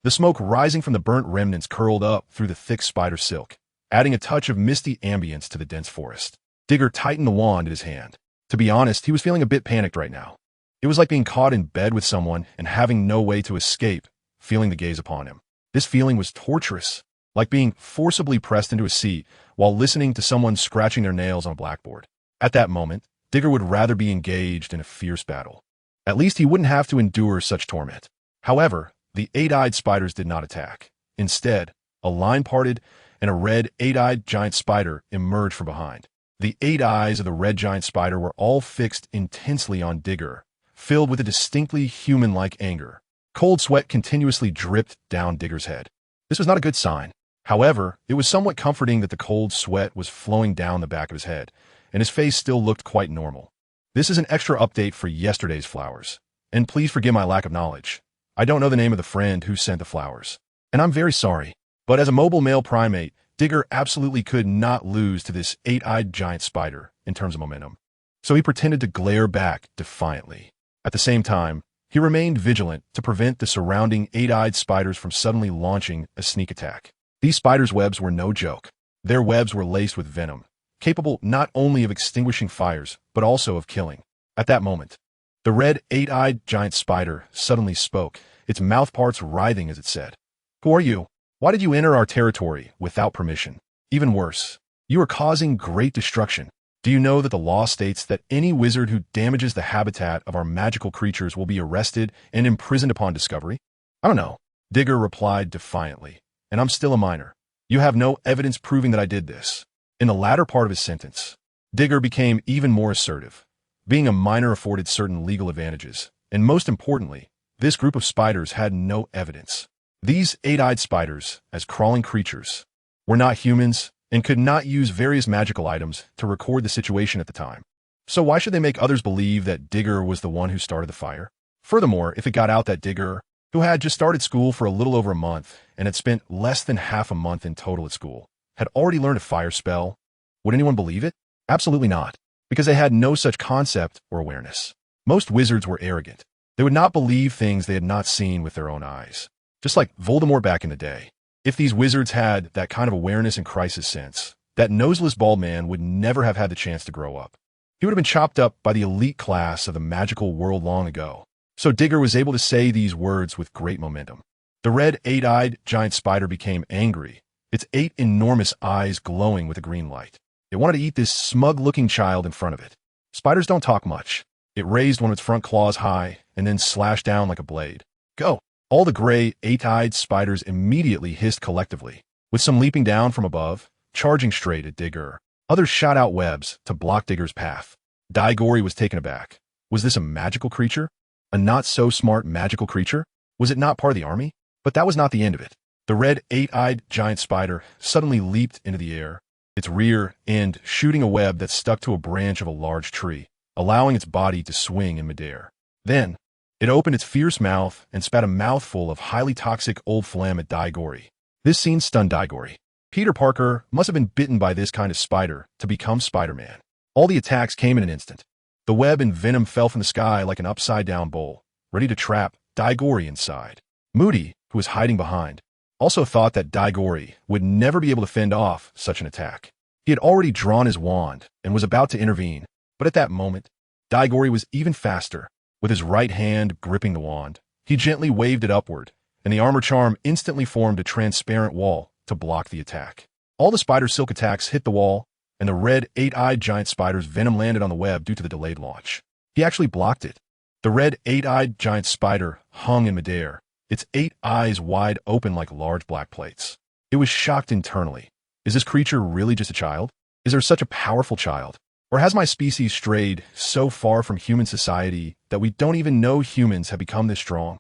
The smoke rising from the burnt remnants curled up through the thick spider silk, adding a touch of misty ambience to the dense forest. Digger tightened the wand in his hand. To be honest, he was feeling a bit panicked right now. It was like being caught in bed with someone and having no way to escape, feeling the gaze upon him. This feeling was torturous, like being forcibly pressed into a seat while listening to someone scratching their nails on a blackboard. At that moment, Digger would rather be engaged in a fierce battle. At least he wouldn't have to endure such torment. However, the eight-eyed spiders did not attack. Instead, a line parted and a red eight-eyed giant spider emerged from behind. The 8 eyes of the red giant spider were all fixed intensely on Digger, filled with a distinctly human-like anger. Cold sweat continuously dripped down Digger's head. This was not a good sign. However, it was somewhat comforting that the cold sweat was flowing down the back of his head, and his face still looked quite normal. This is an extra update for yesterday's flowers, and please forgive my lack of knowledge. I don't know the name of the friend who sent the flowers, and I'm very sorry. But as a mobile male primate, Digger absolutely could not lose to this 8-eyed giant spider in terms of momentum. So he pretended to glare back defiantly. At the same time, he remained vigilant to prevent the surrounding 8-eyed spiders from suddenly launching a sneak attack. These spiders' webs were no joke. Their webs were laced with venom, capable not only of extinguishing fires, but also of killing. At that moment, the red 8-eyed giant spider suddenly spoke, its mouth parts writhing as it said, "Who are you? Why did you enter our territory without permission? Even worse, you are causing great destruction. Do you know that the law states that any wizard who damages the habitat of our magical creatures will be arrested and imprisoned upon discovery?" "I don't know," Digger replied defiantly, "and I'm still a minor. You have no evidence proving that I did this." In the latter part of his sentence, Digger became even more assertive. Being a minor afforded certain legal advantages, and most importantly, this group of spiders had no evidence. These 8-eyed spiders, as crawling creatures, were not humans and could not use various magical items to record the situation at the time. So why should they make others believe that Digger was the one who started the fire? Furthermore, if it got out that Digger, who had just started school for a little over a month and had spent less than half a month in total at school, had already learned a fire spell, would anyone believe it? Absolutely not, because they had no such concept or awareness. Most wizards were arrogant. They would not believe things they had not seen with their own eyes. Just like Voldemort back in the day. If these wizards had that kind of awareness and crisis sense, that noseless bald man would never have had the chance to grow up. He would have been chopped up by the elite class of the magical world long ago. So Digger was able to say these words with great momentum. The red 8-eyed giant spider became angry, its 8 enormous eyes glowing with a green light. It wanted to eat this smug-looking child in front of it. Spiders don't talk much. It raised one of its front claws high and then slashed down like a blade. "Go!" All the gray, 8-eyed spiders immediately hissed collectively, with some leaping down from above, charging straight at Digger. Others shot out webs to block Digger's path. Diggory was taken aback. Was this a magical creature? A not-so-smart magical creature? Was it not part of the army? But that was not the end of it. The red 8-eyed giant spider suddenly leaped into the air, its rear end shooting a web that stuck to a branch of a large tree, allowing its body to swing in midair. Then, it opened its fierce mouth and spat a mouthful of highly toxic old phlegm at Diggory. This scene stunned Diggory. Peter Parker must have been bitten by this kind of spider to become Spider-Man. All the attacks came in an instant. The web and venom fell from the sky like an upside-down bowl, ready to trap Diggory inside. Moody, who was hiding behind, also thought that Diggory would never be able to fend off such an attack. He had already drawn his wand and was about to intervene, but at that moment, Diggory was even faster. With his right hand gripping the wand, he gently waved it upward, and the armor charm instantly formed a transparent wall to block the attack. All the spider silk attacks hit the wall, and the red 8-eyed giant spider's venom landed on the web due to the delayed launch. He actually blocked it. The red 8-eyed giant spider hung in midair, its 8 eyes wide open like large black plates. It was shocked internally. Is this creature really just a child? Is there such a powerful child? Or has my species strayed so far from human society that we don't even know humans have become this strong?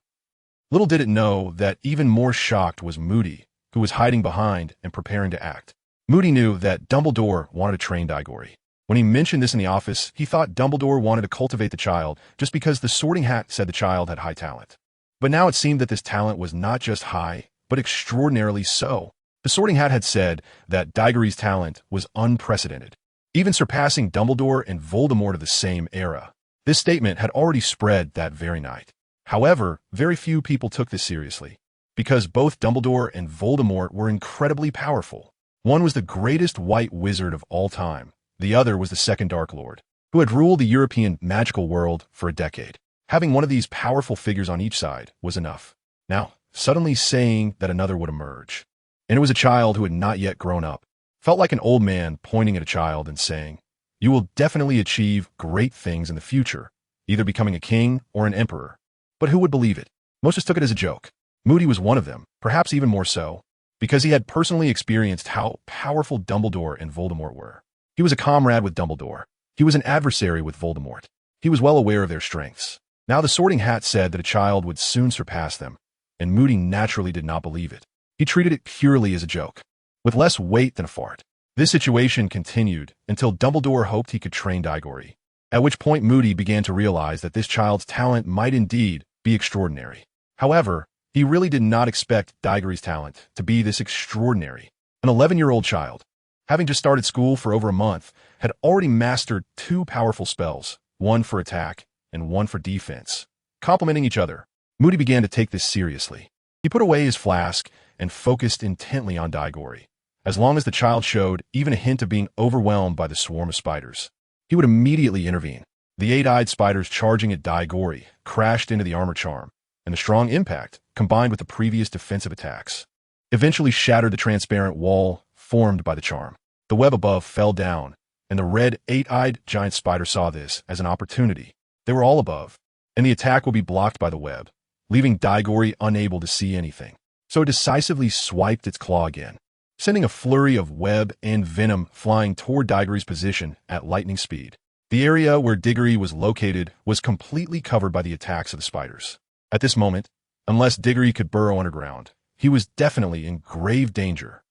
Little did it know that even more shocked was Moody, who was hiding behind and preparing to act. Moody knew that Dumbledore wanted to train Diggory. When he mentioned this in the office, he thought Dumbledore wanted to cultivate the child just because the Sorting Hat said the child had high talent. But now it seemed that this talent was not just high, but extraordinarily so. The Sorting Hat had said that Diggory's talent was unprecedented, even surpassing Dumbledore and Voldemort of the same era. This statement had already spread that very night. However, very few people took this seriously. because both Dumbledore and Voldemort were incredibly powerful. One was the greatest white wizard of all time. The other was the second Dark Lord, who had ruled the European magical world for a decade. Having one of these powerful figures on each side was enough. Now, suddenly saying that another would emerge. And it was a child who had not yet grown up. Felt like an old man pointing at a child and saying, "You will definitely achieve great things in the future, either becoming a king or an emperor." But who would believe it? Most just took it as a joke. Moody was one of them, perhaps even more so, because he had personally experienced how powerful Dumbledore and Voldemort were. He was a comrade with Dumbledore. He was an adversary with Voldemort. He was well aware of their strengths. Now the Sorting Hat said that a child would soon surpass them, and Moody naturally did not believe it. He treated it purely as a joke, with less weight than a fart. This situation continued until Dumbledore hoped he could train Diggory, at which point Moody began to realize that this child's talent might indeed be extraordinary. However, he really did not expect Diggory's talent to be this extraordinary. An 11-year-old child, having just started school for over a month, had already mastered 2 powerful spells, one for attack and one for defense, complementing each other. Moody began to take this seriously. He put away his flask and focused intently on Diggory. As long as the child showed even a hint of being overwhelmed by the swarm of spiders, he would immediately intervene. The 8-eyed spiders charging at Diggory crashed into the armor charm, and the strong impact, combined with the previous defensive attacks, eventually shattered the transparent wall formed by the charm. The web above fell down, and the red 8-eyed giant spider saw this as an opportunity. They were all above, and the attack would be blocked by the web, leaving Diggory unable to see anything. So it decisively swiped its claw again, sending a flurry of web and venom flying toward Diggory's position at lightning speed. The area where Diggory was located was completely covered by the attacks of the spiders. At this moment, unless Diggory could burrow underground, he was definitely in grave danger.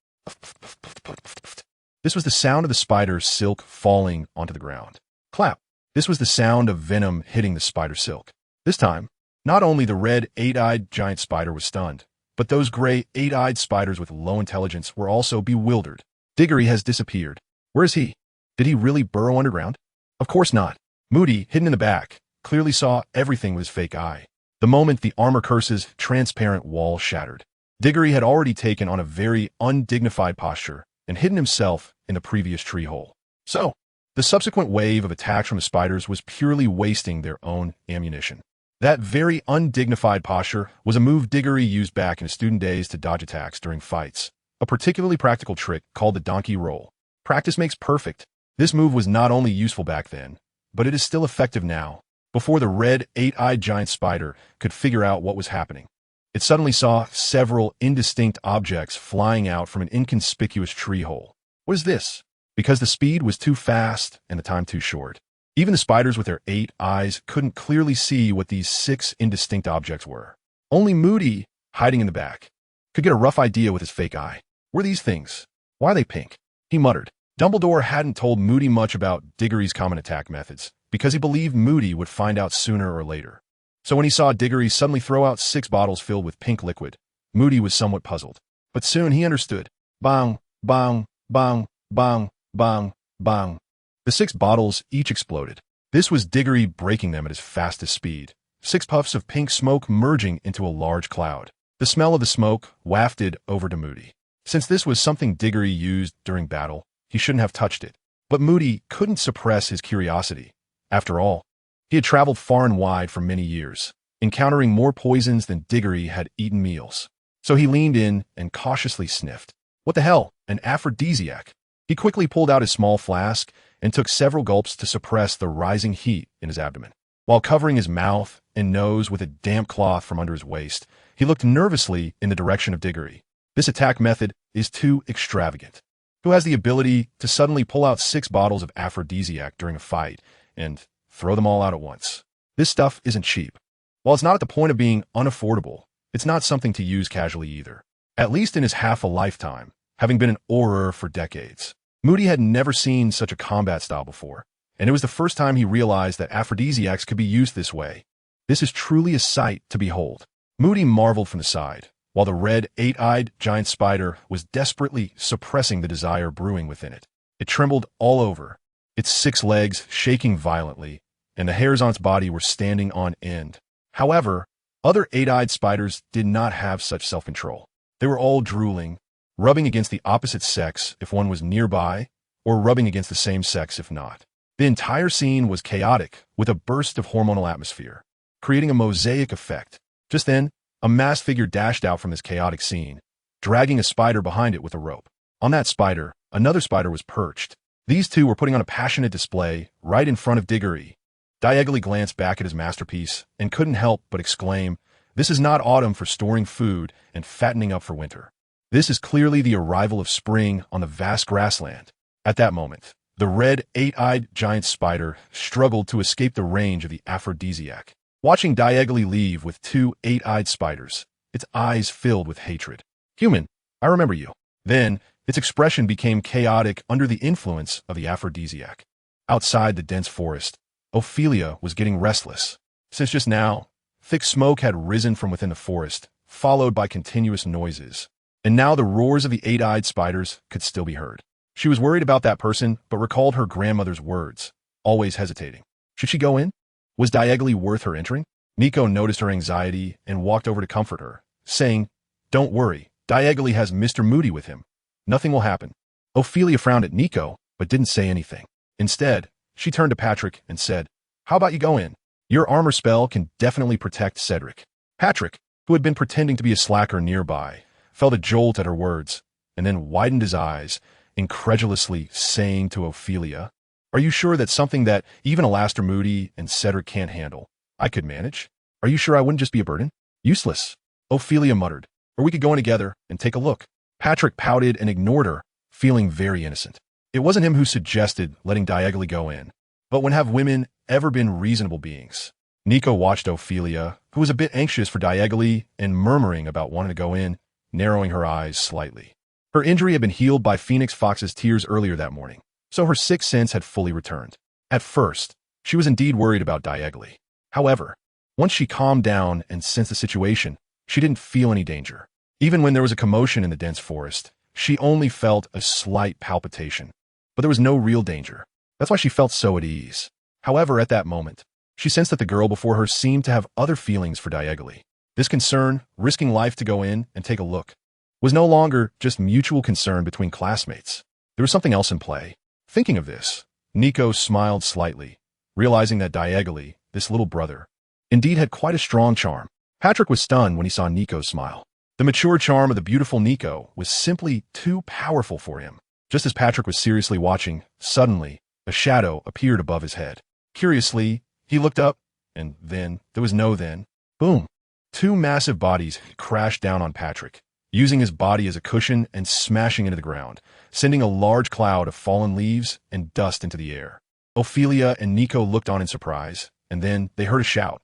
This was the sound of the spider's silk falling onto the ground. Clap! This was the sound of venom hitting the spider silk. This time, not only the red 8-eyed giant spider was stunned, but those gray 8-eyed spiders with low intelligence were also bewildered. Diggory has disappeared. Where is he? Did he really burrow underground? Of course not. Moody, hidden in the back, clearly saw everything with his fake eye. The moment the armor curse's transparent wall shattered, Diggory had already taken on a very undignified posture and hidden himself in the previous tree hole. So, the subsequent wave of attacks from the spiders was purely wasting their own ammunition. That very undignified posture was a move Diggory used back in his student days to dodge attacks during fights, a particularly practical trick called the donkey roll. Practice makes perfect. This move was not only useful back then, but it is still effective now. Before the red 8-eyed giant spider could figure out what was happening, it suddenly saw several indistinct objects flying out from an inconspicuous tree hole. What is this? Because the speed was too fast and the time too short, even the spiders with their 8 eyes couldn't clearly see what these 6 indistinct objects were. Only Moody, hiding in the back, could get a rough idea with his fake eye. What are these things? Why are they pink? He muttered. Dumbledore hadn't told Moody much about Diggory's common attack methods, because he believed Moody would find out sooner or later. So when he saw Diggory suddenly throw out 6 bottles filled with pink liquid, Moody was somewhat puzzled. But soon he understood. Bang, bang, bang, bang, bang, bang. The 6 bottles each exploded. This was Diggory breaking them at his fastest speed. 6 puffs of pink smoke merging into a large cloud. The smell of the smoke wafted over to Moody. Since this was something Diggory used during battle, he shouldn't have touched it. But Moody couldn't suppress his curiosity. After all, he had traveled far and wide for many years, encountering more poisons than Diggory had eaten meals. So he leaned in and cautiously sniffed. What the hell? An aphrodisiac. He quickly pulled out his small flask and took several gulps to suppress the rising heat in his abdomen. While covering his mouth and nose with a damp cloth from under his waist, he looked nervously in the direction of Diggory. This attack method is too extravagant. Who has the ability to suddenly pull out 6 bottles of aphrodisiac during a fight and throw them all out at once? This stuff isn't cheap. While it's not at the point of being unaffordable, it's not something to use casually either. At least in his half a lifetime, having been an Auror for decades, Moody had never seen such a combat style before, and it was the first time he realized that aphrodisiacs could be used this way. This is truly a sight to behold. Moody marveled from the side, while the red 8-eyed giant spider was desperately suppressing the desire brewing within it. It trembled all over, its 6 legs shaking violently, and the hairs on its body were standing on end. However, Other eight-eyed spiders did not have such self-control. They were all drooling, rubbing against the opposite sex if one was nearby, or rubbing against the same sex if not. The entire scene was chaotic, with a burst of hormonal atmosphere, creating a mosaic effect. Just then, a masked figure dashed out from this chaotic scene, dragging a spider behind it with a rope. On that spider, another spider was perched. These two were putting on a passionate display right in front of Diggory. Diagonally glanced back at his masterpiece and couldn't help but exclaim, "This is not autumn for storing food and fattening up for winter. This is clearly the arrival of spring on the vast grassland." At that moment, the red, eight-eyed giant spider struggled to escape the range of the aphrodisiac. Watching Diagonally leave with two eight-eyed spiders, its eyes filled with hatred. "Human, I remember you." Then, its expression became chaotic under the influence of the aphrodisiac. Outside the dense forest, Ophelia was getting restless. Since just now, thick smoke had risen from within the forest, followed by continuous noises. And now the roars of the eight-eyed spiders could still be heard. She was worried about that person, but recalled her grandmother's words, always hesitating. Should she go in? Was Diagonally worth her entering? Nico noticed her anxiety and walked over to comfort her, saying, "Don't worry, Diagonally has Mr. Moody with him. Nothing will happen." Ophelia frowned at Nico, but didn't say anything. Instead, she turned to Patrick and said, "How about you go in? Your armor spell can definitely protect Cedric." Patrick, who had been pretending to be a slacker nearby, felt a jolt at her words, and then widened his eyes, incredulously saying to Ophelia, "Are you sure that's something that even Alastair Moody and Cedric can't handle? I could manage. Are you sure I wouldn't just be a burden?" "Useless," Ophelia muttered, "or we could go in together and take a look." Patrick pouted and ignored her, feeling very innocent. It wasn't him who suggested letting Diagonally go in, but when have women ever been reasonable beings? Nico watched Ophelia, who was a bit anxious for Diagonally and murmuring about wanting to go in, narrowing her eyes slightly. Her injury had been healed by Phoenix Fox's tears earlier that morning, so her sixth sense had fully returned. At first, she was indeed worried about Diagonally. However, once she calmed down and sensed the situation, she didn't feel any danger. Even when there was a commotion in the dense forest, she only felt a slight palpitation. But there was no real danger. That's why she felt so at ease. However, at that moment, she sensed that the girl before her seemed to have other feelings for Diagonally. This concern, risking life to go in and take a look, was no longer just mutual concern between classmates. There was something else in play. Thinking of this, Nico smiled slightly, realizing that Diagonally, this little brother, indeed had quite a strong charm. Patrick was stunned when he saw Nico smile. The mature charm of the beautiful Nico was simply too powerful for him. Just as Patrick was seriously watching, suddenly, a shadow appeared above his head. Curiously, he looked up, and then, there was no then. Boom! Two massive bodies crashed down on Patrick, using his body as a cushion and smashing into the ground, sending a large cloud of fallen leaves and dust into the air. Ophelia and Nico looked on in surprise, and then they heard a shout.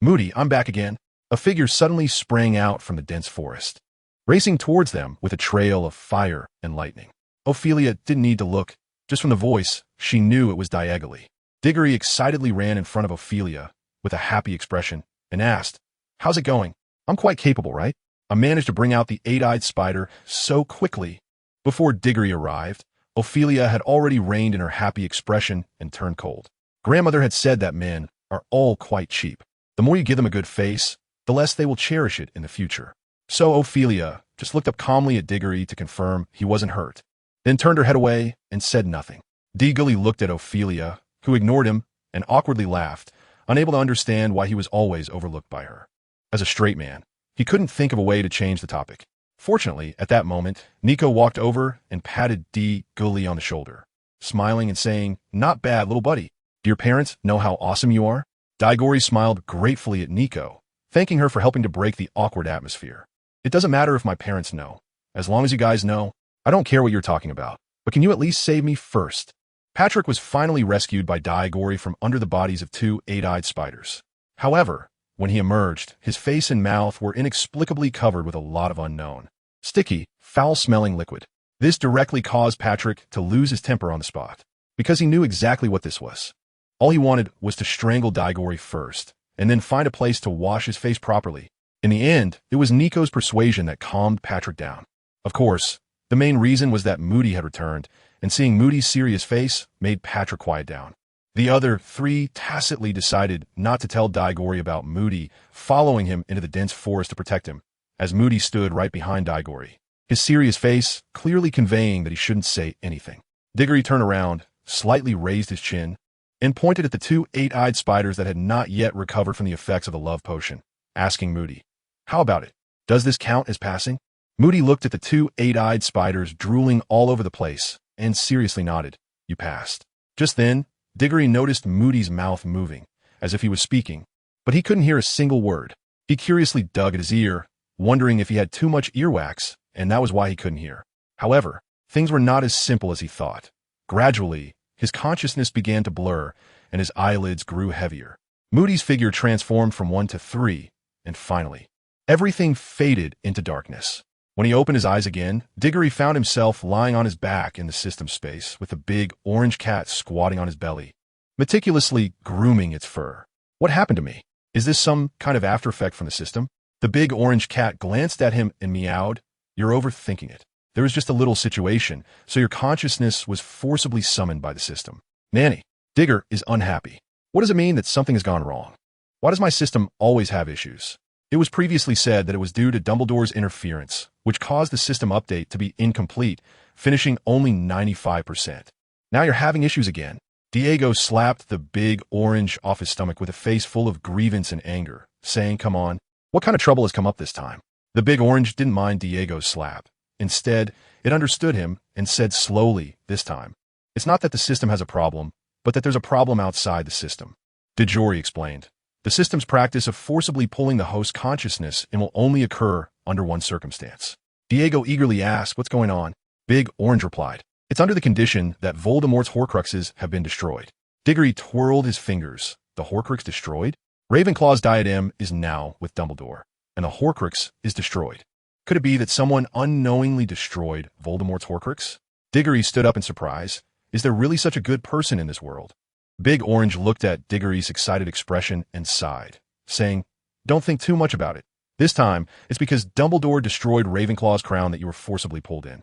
"Moody, I'm back again." A figure suddenly sprang out from the dense forest, racing towards them with a trail of fire and lightning. Ophelia didn't need to look. Just from the voice, she knew it was Diagonally. Diggory excitedly ran in front of Ophelia with a happy expression and asked, "How's it going? I'm quite capable, right? I managed to bring out the eight-eyed spider so quickly." Before Diggory arrived, Ophelia had already reined in her happy expression and turned cold. Grandmother had said that men are all quite cheap. The more you give them a good face, the less they will cherish it in the future. So Ophelia just looked up calmly at Diggory to confirm he wasn't hurt, then turned her head away and said nothing. Diggory looked at Ophelia, who ignored him and awkwardly laughed, unable to understand why he was always overlooked by her. As a straight man, he couldn't think of a way to change the topic. Fortunately, at that moment, Nico walked over and patted Diggory on the shoulder, smiling and saying, "Not bad, little buddy. Do your parents know how awesome you are?" Diggory smiled gratefully at Nico, thanking her for helping to break the awkward atmosphere. "It doesn't matter if my parents know. As long as you guys know, I don't care what you're talking about. But can you at least save me first?" Patrick was finally rescued by Diggory from under the bodies of two eight-eyed spiders. However, when he emerged, his face and mouth were inexplicably covered with a lot of unknown, sticky, foul-smelling liquid. This directly caused Patrick to lose his temper on the spot, because he knew exactly what this was. All he wanted was to strangle Diggory first, and then find a place to wash his face properly. In the end, it was Nico's persuasion that calmed Patrick down. Of course, the main reason was that Moody had returned, and seeing Moody's serious face made Patrick quiet down. The other three tacitly decided not to tell Diggory about Moody following him into the dense forest to protect him, as Moody stood right behind Diggory, his serious face clearly conveying that he shouldn't say anything. Diggory turned around, slightly raised his chin, and pointed at the two eight-eyed spiders that had not yet recovered from the effects of the love potion, asking Moody, "How about it? Does this count as passing?" Moody looked at the two eight-eyed spiders drooling all over the place and seriously nodded. "You passed." Just then, Diggory noticed Moody's mouth moving, as if he was speaking, but he couldn't hear a single word. He curiously dug at his ear, wondering if he had too much earwax, and that was why he couldn't hear. However, things were not as simple as he thought. Gradually, his consciousness began to blur, and his eyelids grew heavier. Moody's figure transformed from 1 to 3, and finally, everything faded into darkness. When he opened his eyes again, Diggory found himself lying on his back in the system space with a big orange cat squatting on his belly, meticulously grooming its fur. "What happened to me? Is this some kind of after effect from the system?" The big orange cat glanced at him and meowed. "You're overthinking it. There was just a little situation, so your consciousness was forcibly summoned by the system." "Nanny, Digger is unhappy. What does it mean that something has gone wrong? Why does my system always have issues?" It was previously said that it was due to Dumbledore's interference, which caused the system update to be incomplete, finishing only 95%. "Now you're having issues again." Diego slapped the big orange off his stomach with a face full of grievance and anger, saying, "Come on, what kind of trouble has come up this time?" The big orange didn't mind Diego's slap. Instead, it understood him and said slowly this time, "It's not that the system has a problem, but that there's a problem outside the system." DeJory explained, "The system's practice of forcibly pulling the host's consciousness and will only occur under one circumstance." Diego eagerly asked, "What's going on?" Big Orange replied, "It's under the condition that Voldemort's Horcruxes have been destroyed." Diggory twirled his fingers. "The Horcrux destroyed?" "Ravenclaw's diadem is now with Dumbledore, and the Horcrux is destroyed. Could it be that someone unknowingly destroyed Voldemort's Horcrux?" Diggory stood up in surprise. "Is there really such a good person in this world?" Big Orange looked at Diggory's excited expression and sighed, saying, "Don't think too much about it. This time, it's because Dumbledore destroyed Ravenclaw's crown that you were forcibly pulled in."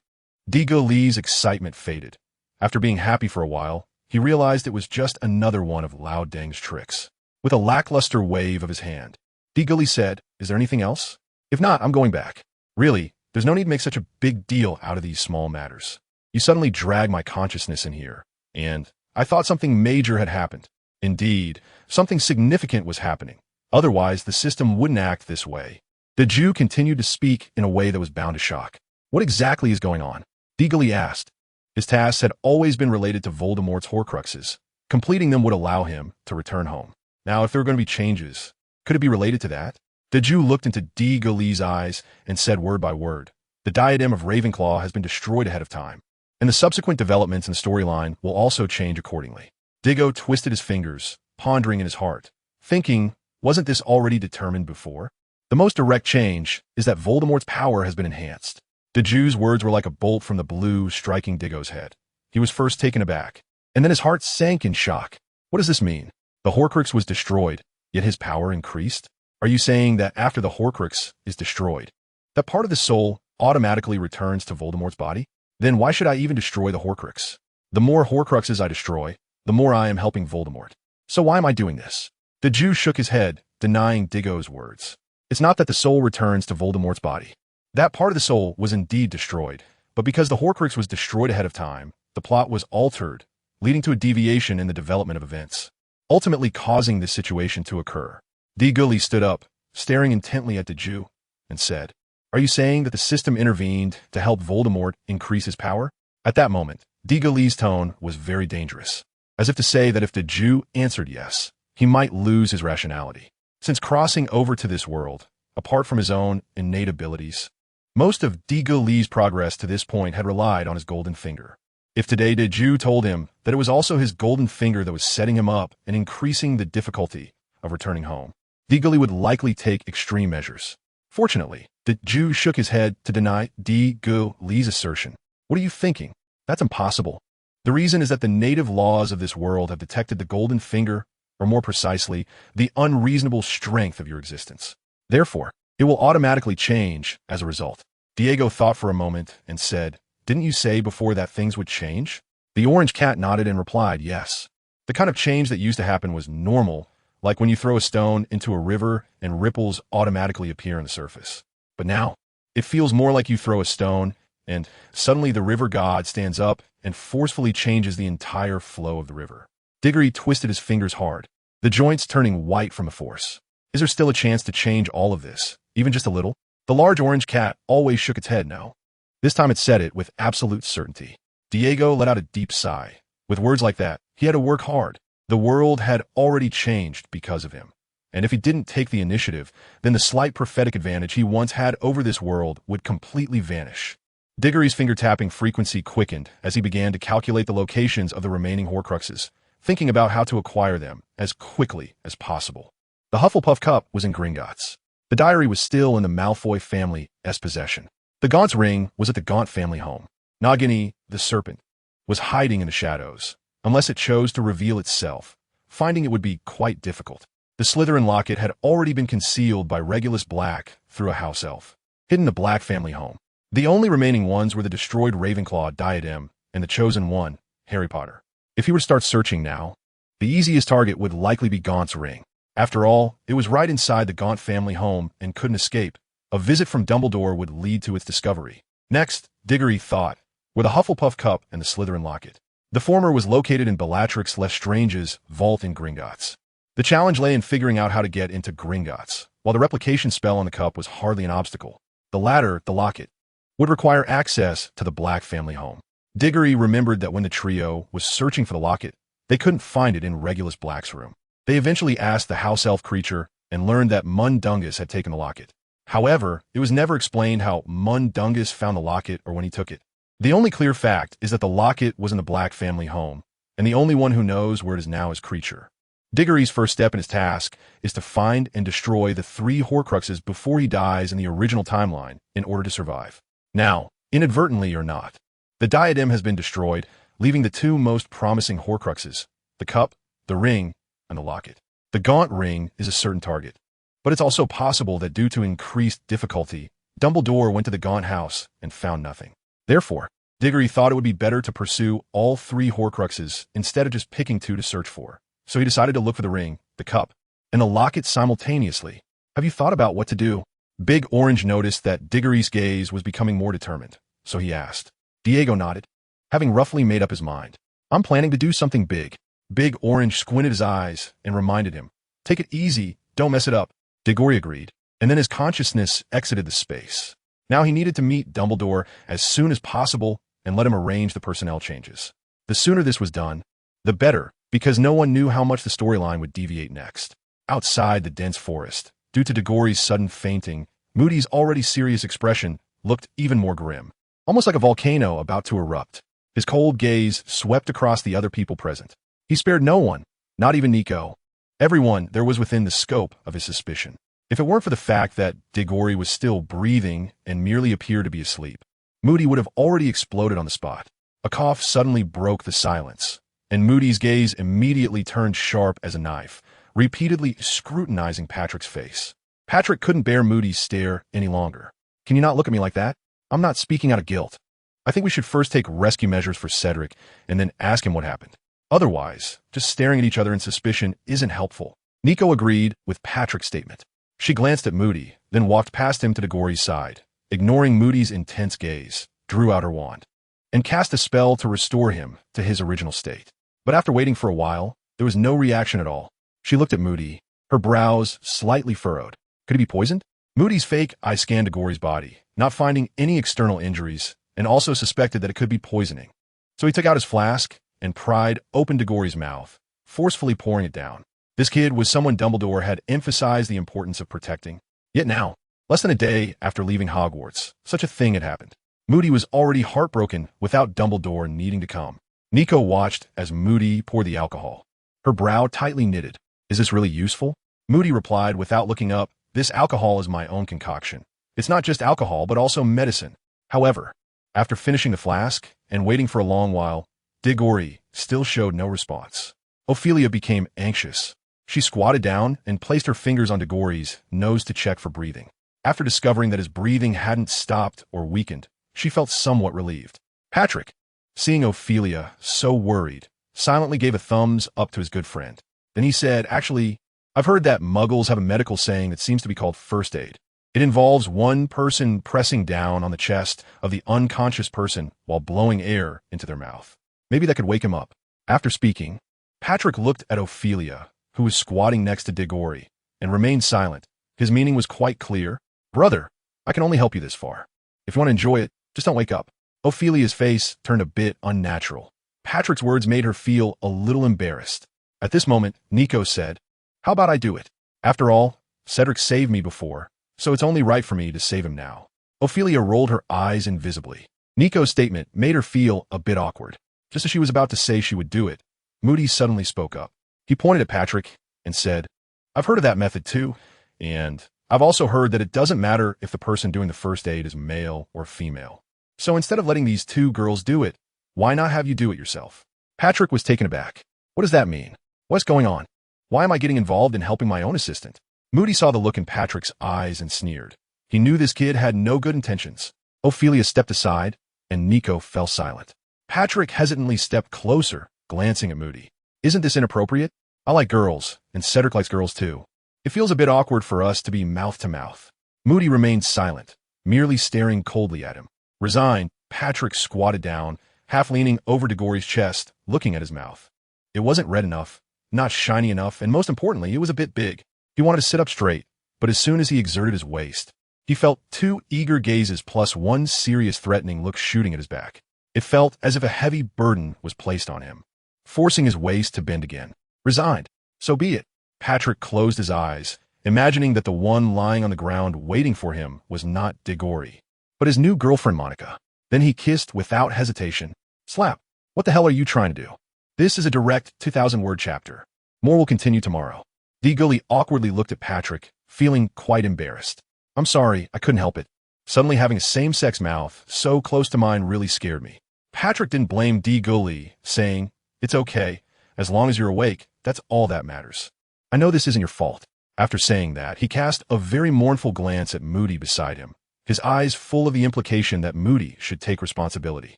Diggory's excitement faded. After being happy for a while, he realized it was just another one of Loudang's tricks. With a lackluster wave of his hand, Diggory said, "Is there anything else? If not, I'm going back. Really, there's no need to make such a big deal out of these small matters. You suddenly drag my consciousness in here, and I thought something major had happened. Indeed, something significant was happening. Otherwise, the system wouldn't act this way." The Jew continued to speak in a way that was bound to shock. "What exactly is going on?" Diggory asked. His tasks had always been related to Voldemort's Horcruxes. Completing them would allow him to return home. Now, if there were going to be changes, could it be related to that? The Jew looked into Diggory's eyes and said word by word, "The diadem of Ravenclaw has been destroyed ahead of time, and the subsequent developments in the storyline will also change accordingly." Diggo twisted his fingers, pondering in his heart, thinking, wasn't this already determined before? The most direct change is that Voldemort's power has been enhanced. The Jew's words were like a bolt from the blue striking Diggo's head. He was first taken aback, and then his heart sank in shock. What does this mean? The Horcrux was destroyed, yet his power increased? Are you saying that after the Horcrux is destroyed, that part of the soul automatically returns to Voldemort's body? Then why should I even destroy the Horcrux? The more Horcruxes I destroy, the more I am helping Voldemort. So why am I doing this? The Jew shook his head, denying Diggo's words. It's not that the soul returns to Voldemort's body. That part of the soul was indeed destroyed, but because the Horcrux was destroyed ahead of time, the plot was altered, leading to a deviation in the development of events, ultimately causing this situation to occur. Diggory stood up, staring intently at the Jew, and said, "Are you saying that the system intervened to help Voldemort increase his power?" At that moment, Diggory's tone was very dangerous, as if to say that if the Jew answered yes, he might lose his rationality. Since crossing over to this world, apart from his own innate abilities, most of Diggory's progress to this point had relied on his golden finger. If today the Jew told him that it was also his golden finger that was setting him up and increasing the difficulty of returning home, Diggory would likely take extreme measures. Fortunately, the Jew shook his head to deny Diggory's assertion. "What are you thinking? That's impossible. The reason is that the native laws of this world have detected the golden finger, or more precisely, the unreasonable strength of your existence. Therefore, it will automatically change as a result." Diego thought for a moment and said, "Didn't you say before that things would change?" The orange cat nodded and replied, "Yes. The kind of change that used to happen was normal, like when you throw a stone into a river and ripples automatically appear on the surface. But now, it feels more like you throw a stone, and suddenly the river god stands up and forcefully changes the entire flow of the river. Diggory twisted his fingers hard, the joints turning white from the force. Is there still a chance to change all of this, even just a little? The large orange cat always shook its head no. This time it said it with absolute certainty. Diego let out a deep sigh. With words like that, he had to work hard. The world had already changed because of him. And if he didn't take the initiative, then the slight prophetic advantage he once had over this world would completely vanish. Diggory's finger-tapping frequency quickened as he began to calculate the locations of the remaining Horcruxes, thinking about how to acquire them as quickly as possible. The Hufflepuff cup was in Gringotts. The diary was still in the Malfoy family's possession. The Gaunt's ring was at the Gaunt family home. Nagini, the serpent, was hiding in the shadows, unless it chose to reveal itself, finding it would be quite difficult. The Slytherin locket had already been concealed by Regulus Black through a house elf, hidden in the Black family home. The only remaining ones were the destroyed Ravenclaw diadem and the chosen one, Harry Potter. If he were to start searching now, the easiest target would likely be Gaunt's ring. After all, it was right inside the Gaunt family home and couldn't escape. A visit from Dumbledore would lead to its discovery. Next, Diggory thought, were the Hufflepuff cup and the Slytherin locket. The former was located in Bellatrix Lestrange's vault in Gringotts. The challenge lay in figuring out how to get into Gringotts, while the replication spell on the cup was hardly an obstacle. The latter, the locket, would require access to the Black family home. Diggory remembered that when the trio was searching for the locket, they couldn't find it in Regulus Black's room. They eventually asked the house elf creature and learned that Mundungus had taken the locket. However, it was never explained how Mundungus found the locket or when he took it. The only clear fact is that the locket was in the Black family home, and the only one who knows where it is now is Creature. Diggory's first step in his task is to find and destroy the 3 Horcruxes before he dies in the original timeline in order to survive. Now, inadvertently or not, the diadem has been destroyed, leaving the 2 most promising Horcruxes, the cup, the ring, and the locket. The Gaunt ring is a certain target, but it's also possible that due to increased difficulty, Dumbledore went to the Gaunt house and found nothing. Therefore, Diggory thought it would be better to pursue all 3 Horcruxes instead of just picking 2 to search for. So he decided to look for the ring, the cup, and the locket simultaneously. Have you thought about what to do? Big Orange noticed that Diggory's gaze was becoming more determined, so he asked. Diego nodded, having roughly made up his mind. I'm planning to do something big. Big Orange squinted his eyes and reminded him, take it easy, don't mess it up. Diggory agreed, and then his consciousness exited the space. Now he needed to meet Dumbledore as soon as possible and let him arrange the personnel changes. The sooner this was done, the better, because no one knew how much the storyline would deviate next. Outside the dense forest, due to Diggory's sudden fainting, Moody's already serious expression looked even more grim, almost like a volcano about to erupt. His cold gaze swept across the other people present. He spared no one, not even Nico. Everyone there was within the scope of his suspicion. If it weren't for the fact that Diggory was still breathing and merely appeared to be asleep, Moody would have already exploded on the spot. A cough suddenly broke the silence, and Moody's gaze immediately turned sharp as a knife, repeatedly scrutinizing Patrick's face. Patrick couldn't bear Moody's stare any longer. Can you not look at me like that? I'm not speaking out of guilt. I think we should first take rescue measures for Cedric and then ask him what happened. Otherwise, just staring at each other in suspicion isn't helpful. Nico agreed with Patrick's statement. She glanced at Moody, then walked past him to Diggory's side. Ignoring Moody's intense gaze, drew out her wand, and cast a spell to restore him to his original state. But after waiting for a while, there was no reaction at all. She looked at Moody, her brows slightly furrowed. Could he be poisoned? Moody's fake eye scanned Diggory's body, not finding any external injuries, and also suspected that it could be poisoning. So he took out his flask and pried open Diggory's mouth, forcefully pouring it down. This kid was someone Dumbledore had emphasized the importance of protecting. Yet now, less than a day after leaving Hogwarts, such a thing had happened. Moody was already heartbroken without Dumbledore needing to come. Nico watched as Moody poured the alcohol, her brow tightly knitted. Is this really useful? Moody replied without looking up, this alcohol is my own concoction. It's not just alcohol, but also medicine. However, after finishing the flask and waiting for a long while, Diggory still showed no response. Ophelia became anxious. She squatted down and placed her fingers on Diggory's nose to check for breathing. After discovering that his breathing hadn't stopped or weakened, she felt somewhat relieved. Patrick, seeing Ophelia so worried, silently gave a thumbs up to his good friend. Then he said, "Actually, I've heard that muggles have a medical saying that seems to be called first aid. It involves one person pressing down on the chest of the unconscious person while blowing air into their mouth. Maybe that could wake him up." After speaking, Patrick looked at Ophelia, who was squatting next to Diggory, and remained silent. His meaning was quite clear. "Brother, I can only help you this far. If you want to enjoy it, just don't wake up." Ophelia's face turned a bit unnatural. Patrick's words made her feel a little embarrassed. At this moment, Nico said, "How about I do it? After all, Cedric saved me before, so it's only right for me to save him now." Ophelia rolled her eyes invisibly. Nico's statement made her feel a bit awkward. Just as she was about to say she would do it, Moody suddenly spoke up. He pointed at Patrick and said, "I've heard of that method too, and I've also heard that it doesn't matter if the person doing the first aid is male or female. So instead of letting these two girls do it, why not have you do it yourself?" Patrick was taken aback. "What does that mean? What's going on? Why am I getting involved in helping my own assistant?" Moody saw the look in Patrick's eyes and sneered. He knew this kid had no good intentions. Ophelia stepped aside, and Nico fell silent. Patrick hesitantly stepped closer, glancing at Moody. "Isn't this inappropriate? I like girls, and Cedric likes girls too. It feels a bit awkward for us to be mouth to mouth." Moody remained silent, merely staring coldly at him. Resigned, Patrick squatted down, half leaning over Diggory's chest, looking at his mouth. It wasn't red enough, not shiny enough, and most importantly, it was a bit big. He wanted to sit up straight, but as soon as he exerted his waist, he felt two eager gazes plus one serious threatening look shooting at his back. It felt as if a heavy burden was placed on him, forcing his waist to bend again. Resigned. So be it. Patrick closed his eyes, imagining that the one lying on the ground waiting for him was not Diggory, but his new girlfriend Monica. Then he kissed without hesitation. Slap. What the hell are you trying to do? This is a direct 2,000-word chapter. More will continue tomorrow. Diggory awkwardly looked at Patrick, feeling quite embarrassed. "I'm sorry, I couldn't help it. Suddenly having a same-sex mouth so close to mine really scared me." Patrick didn't blame Diggory, saying, "It's okay. As long as you're awake, that's all that matters. I know this isn't your fault." After saying that, he cast a very mournful glance at Moody beside him, his eyes full of the implication that Moody should take responsibility.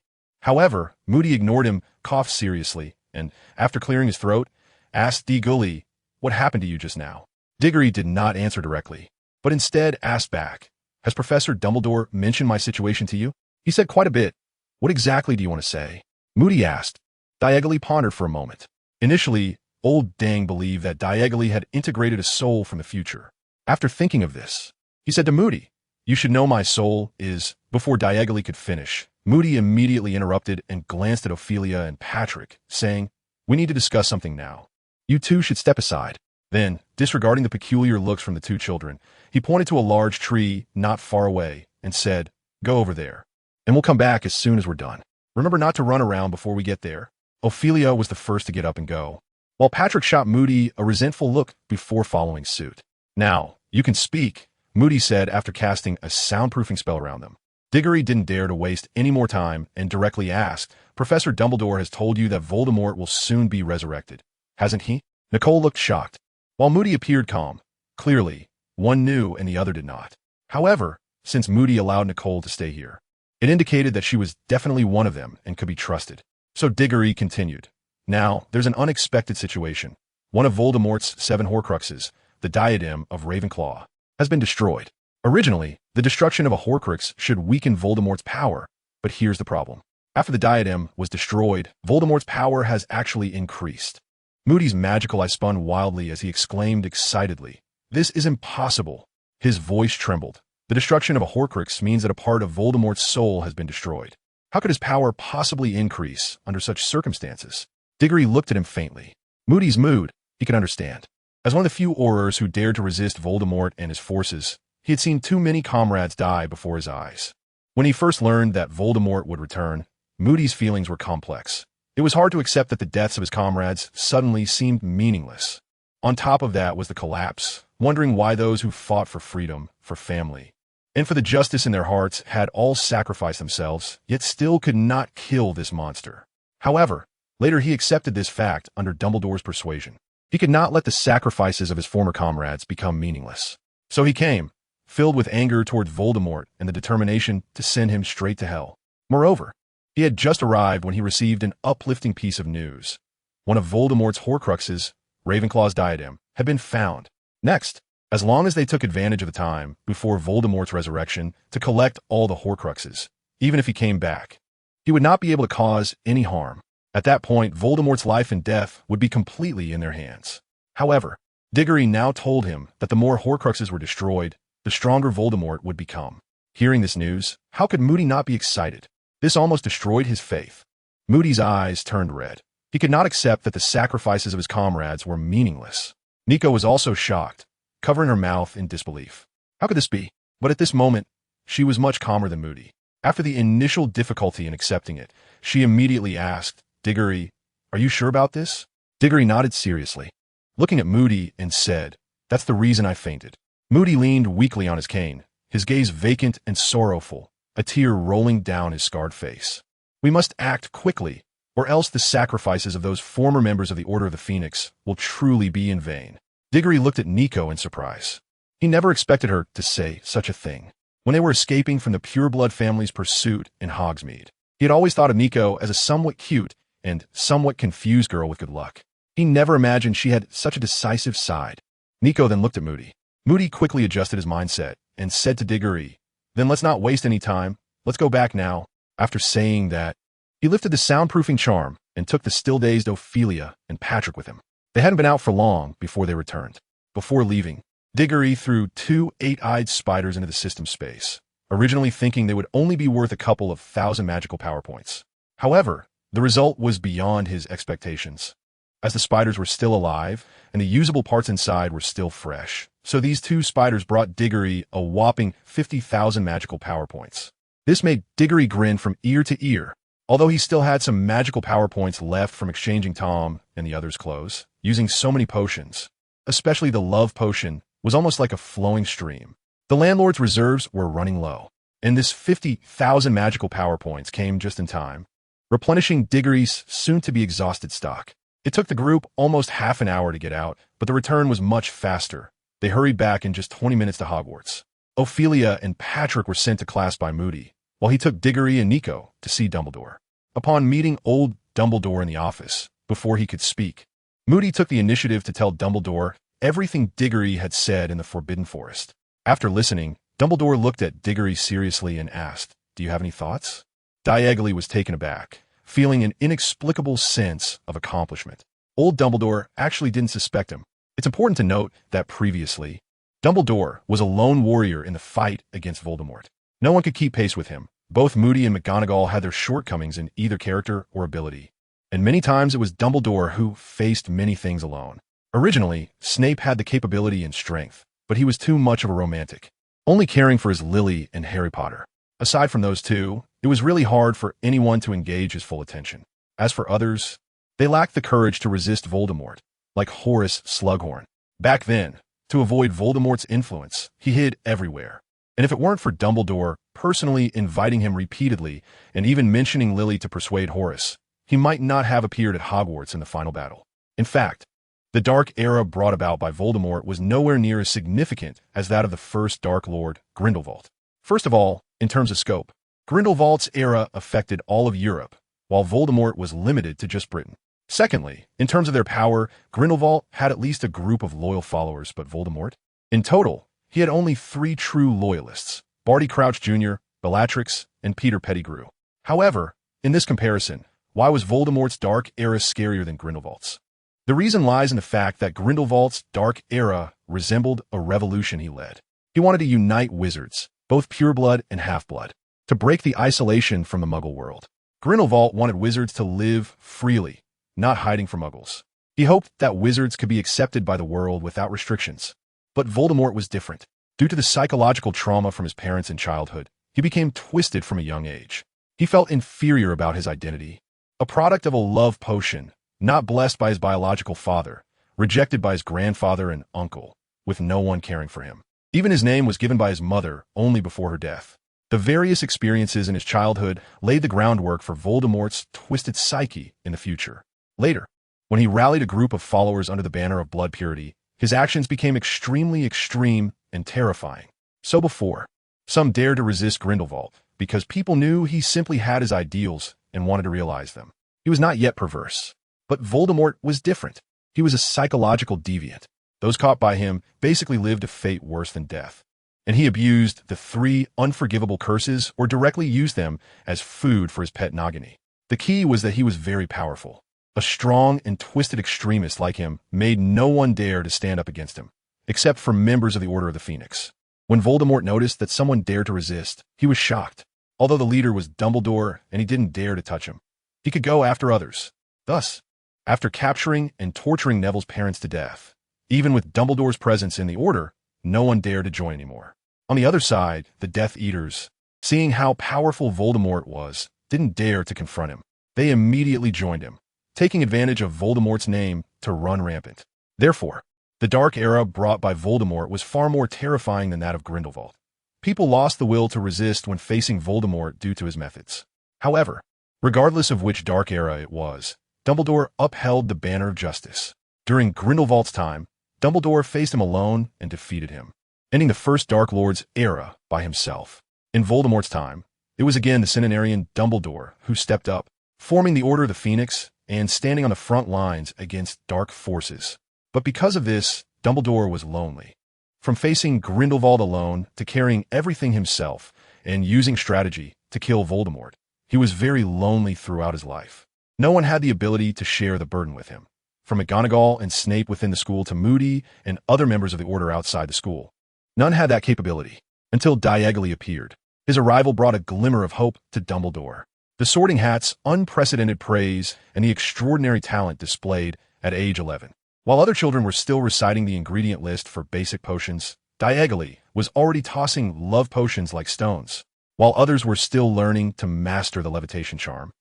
However, Moody ignored him, coughed seriously, and, after clearing his throat, asked Diggory, "What happened to you just now?" Diggory did not answer directly, but instead asked back, "Has Professor Dumbledore mentioned my situation to you?" "He said quite a bit. What exactly do you want to say?" Moody asked. Diggory pondered for a moment. Initially, Old Dang believed that Diggory had integrated a soul from the future. After thinking of this, he said to Moody, "You should know my soul is..." Before Diggory could finish, Moody immediately interrupted and glanced at Ophelia and Patrick, saying, "We need to discuss something now. You two should step aside." Then, disregarding the peculiar looks from the two children, he pointed to a large tree not far away and said, "Go over there, and we'll come back as soon as we're done. Remember not to run around before we get there." Ophelia was the first to get up and go, while Patrick shot Moody a resentful look before following suit. "Now, you can speak," Moody said after casting a soundproofing spell around them. Diggory didn't dare to waste any more time and directly asked, "Professor Dumbledore has told you that Voldemort will soon be resurrected, hasn't he?" Nicole looked shocked, while Moody appeared calm. Clearly, one knew and the other did not. However, since Moody allowed Nicole to stay here, it indicated that she was definitely one of them and could be trusted. So Diggory continued. "Now, there's an unexpected situation. One of Voldemort's 7 Horcruxes, the Diadem of Ravenclaw, has been destroyed. Originally, the destruction of a Horcrux should weaken Voldemort's power, but here's the problem. After the diadem was destroyed, Voldemort's power has actually increased." Moody's magical eyes spun wildly as he exclaimed excitedly, "This is impossible." His voice trembled. The destruction of a Horcrux means that a part of Voldemort's soul has been destroyed. How could his power possibly increase under such circumstances? Diggory looked at him faintly. Moody's mood, he could understand. As one of the few Aurors who dared to resist Voldemort and his forces, he had seen too many comrades die before his eyes. When he first learned that Voldemort would return, Moody's feelings were complex. It was hard to accept that the deaths of his comrades suddenly seemed meaningless. On top of that was the collapse, wondering why those who fought for freedom, for family, and for the justice in their hearts had all sacrificed themselves, yet still could not kill this monster. However, later he accepted this fact under Dumbledore's persuasion. He could not let the sacrifices of his former comrades become meaningless. So he came, filled with anger towards Voldemort and the determination to send him straight to hell. Moreover, he had just arrived when he received an uplifting piece of news. One of Voldemort's Horcruxes, Ravenclaw's diadem, had been found. Next, as long as they took advantage of the time before Voldemort's resurrection to collect all the Horcruxes, even if he came back, he would not be able to cause any harm. At that point, Voldemort's life and death would be completely in their hands. However, Diggory now told him that the more Horcruxes were destroyed, the stronger Voldemort would become. Hearing this news, how could Moody not be excited? This almost destroyed his faith. Moody's eyes turned red. He could not accept that the sacrifices of his comrades were meaningless. Nico was also shocked, covering her mouth in disbelief. How could this be? But at this moment, she was much calmer than Moody. After the initial difficulty in accepting it, she immediately asked, Diggory, are you sure about this? Diggory nodded seriously, looking at Moody, and said, that's the reason I fainted. Moody leaned weakly on his cane, his gaze vacant and sorrowful, a tear rolling down his scarred face. We must act quickly, or else the sacrifices of those former members of the Order of the Phoenix will truly be in vain. Diggory looked at Nico in surprise. He never expected her to say such a thing. When they were escaping from the pureblood family's pursuit in Hogsmeade, he had always thought of Nico as a somewhat cute and somewhat confused girl with good luck. He never imagined she had such a decisive side. Nico then looked at Moody. Moody quickly adjusted his mindset and said to Diggory, then let's not waste any time. Let's go back now. After saying that, he lifted the soundproofing charm and took the still-dazed Ophelia and Patrick with him. They hadn't been out for long before they returned. Before leaving, Diggory threw 2 eight-eyed spiders into the system space, originally thinking they would only be worth a couple of 1,000 magical power points. However, the result was beyond his expectations, as the spiders were still alive and the usable parts inside were still fresh. So these 2 spiders brought Diggory a whopping 50,000 magical power points. This made Diggory grin from ear to ear, although he still had some magical power points left from exchanging Tom and the others' clothes, using so many potions. Especially the love potion was almost like a flowing stream. The landlord's reserves were running low, and this 50,000 magical power points came just in time, replenishing Diggory's soon-to-be exhausted stock. It took the group almost half an hour to get out, but the return was much faster. They hurried back in just 20 minutes to Hogwarts. Ophelia and Patrick were sent to class by Moody, while he took Diggory and Nico to see Dumbledore. Upon meeting old Dumbledore in the office, before he could speak, Moody took the initiative to tell Dumbledore everything Diggory had said in the Forbidden Forest. After listening, Dumbledore looked at Diggory seriously and asked, do you have any thoughts? Diagon was taken aback, feeling an inexplicable sense of accomplishment. Old Dumbledore actually didn't suspect him. It's important to note that previously, Dumbledore was a lone warrior in the fight against Voldemort. No one could keep pace with him. Both Moody and McGonagall had their shortcomings in either character or ability, and many times it was Dumbledore who faced many things alone. Originally, Snape had the capability and strength, but he was too much of a romantic, only caring for his Lily and Harry Potter. Aside from those two, it was really hard for anyone to engage his full attention. As for others, they lacked the courage to resist Voldemort, like Horace Slughorn. Back then, to avoid Voldemort's influence, he hid everywhere. And if it weren't for Dumbledore personally inviting him repeatedly and even mentioning Lily to persuade Horace, he might not have appeared at Hogwarts in the final battle. In fact, the Dark Era brought about by Voldemort was nowhere near as significant as that of the first Dark Lord, Grindelwald. First of all, in terms of scope, Grindelwald's era affected all of Europe, while Voldemort was limited to just Britain. Secondly, in terms of their power, Grindelwald had at least a group of loyal followers, but Voldemort? In total, he had only 3 true loyalists, Barty Crouch Jr., Bellatrix, and Peter Pettigrew. However, in this comparison, why was Voldemort's Dark Era scarier than Grindelwald's? The reason lies in the fact that Grindelwald's Dark Era resembled a revolution he led. He wanted to unite wizards, both pureblood and half-blood, to break the isolation from the Muggle world. Grindelwald wanted wizards to live freely, not hiding from Muggles. He hoped that wizards could be accepted by the world without restrictions. But Voldemort was different. Due to the psychological trauma from his parents in childhood, he became twisted from a young age. He felt inferior about his identity, a product of a love potion, not blessed by his biological father, rejected by his grandfather and uncle, with no one caring for him. Even his name was given by his mother only before her death. The various experiences in his childhood laid the groundwork for Voldemort's twisted psyche in the future. Later, when he rallied a group of followers under the banner of blood purity, his actions became extremely extreme and terrifying. So before, some dared to resist Grindelwald because people knew he simply had his ideals and wanted to realize them. He was not yet perverse, But Voldemort was different. He was a psychological deviant. Those caught by him basically lived a fate worse than death. And he abused the 3 unforgivable curses or directly used them as food for his pet Nagini. The key was that he was very powerful. A strong and twisted extremist like him made no one dare to stand up against him, except for members of the Order of the Phoenix. When Voldemort noticed that someone dared to resist, he was shocked. Although the leader was Dumbledore and he didn't dare to touch him, he could go after others. Thus, after capturing and torturing Neville's parents to death, even with Dumbledore's presence in the Order, no one dared to join anymore. On the other side, the Death Eaters, seeing how powerful Voldemort was, didn't dare to confront him. They immediately joined him, taking advantage of Voldemort's name to run rampant. Therefore, the dark era brought by Voldemort was far more terrifying than that of Grindelwald. People lost the will to resist when facing Voldemort due to his methods. However, regardless of which dark era it was, Dumbledore upheld the banner of justice. During Grindelwald's time, Dumbledore faced him alone and defeated him, ending the first Dark Lord's era by himself. In Voldemort's time, it was again the centenarian Dumbledore who stepped up, forming the Order of the Phoenix and standing on the front lines against dark forces. But because of this, Dumbledore was lonely. From facing Grindelwald alone to carrying everything himself and using strategy to kill Voldemort, he was very lonely throughout his life. No one had the ability to share the burden with him. From McGonagall and Snape within the school to Moody and other members of the Order outside the school, none had that capability, until Diagon appeared. His arrival brought a glimmer of hope to Dumbledore. The Sorting Hat's unprecedented praise and the extraordinary talent displayed at age 11. While other children were still reciting the ingredient list for basic potions, Diagon was already tossing love potions like stones. While others were still learning to master the levitation charm,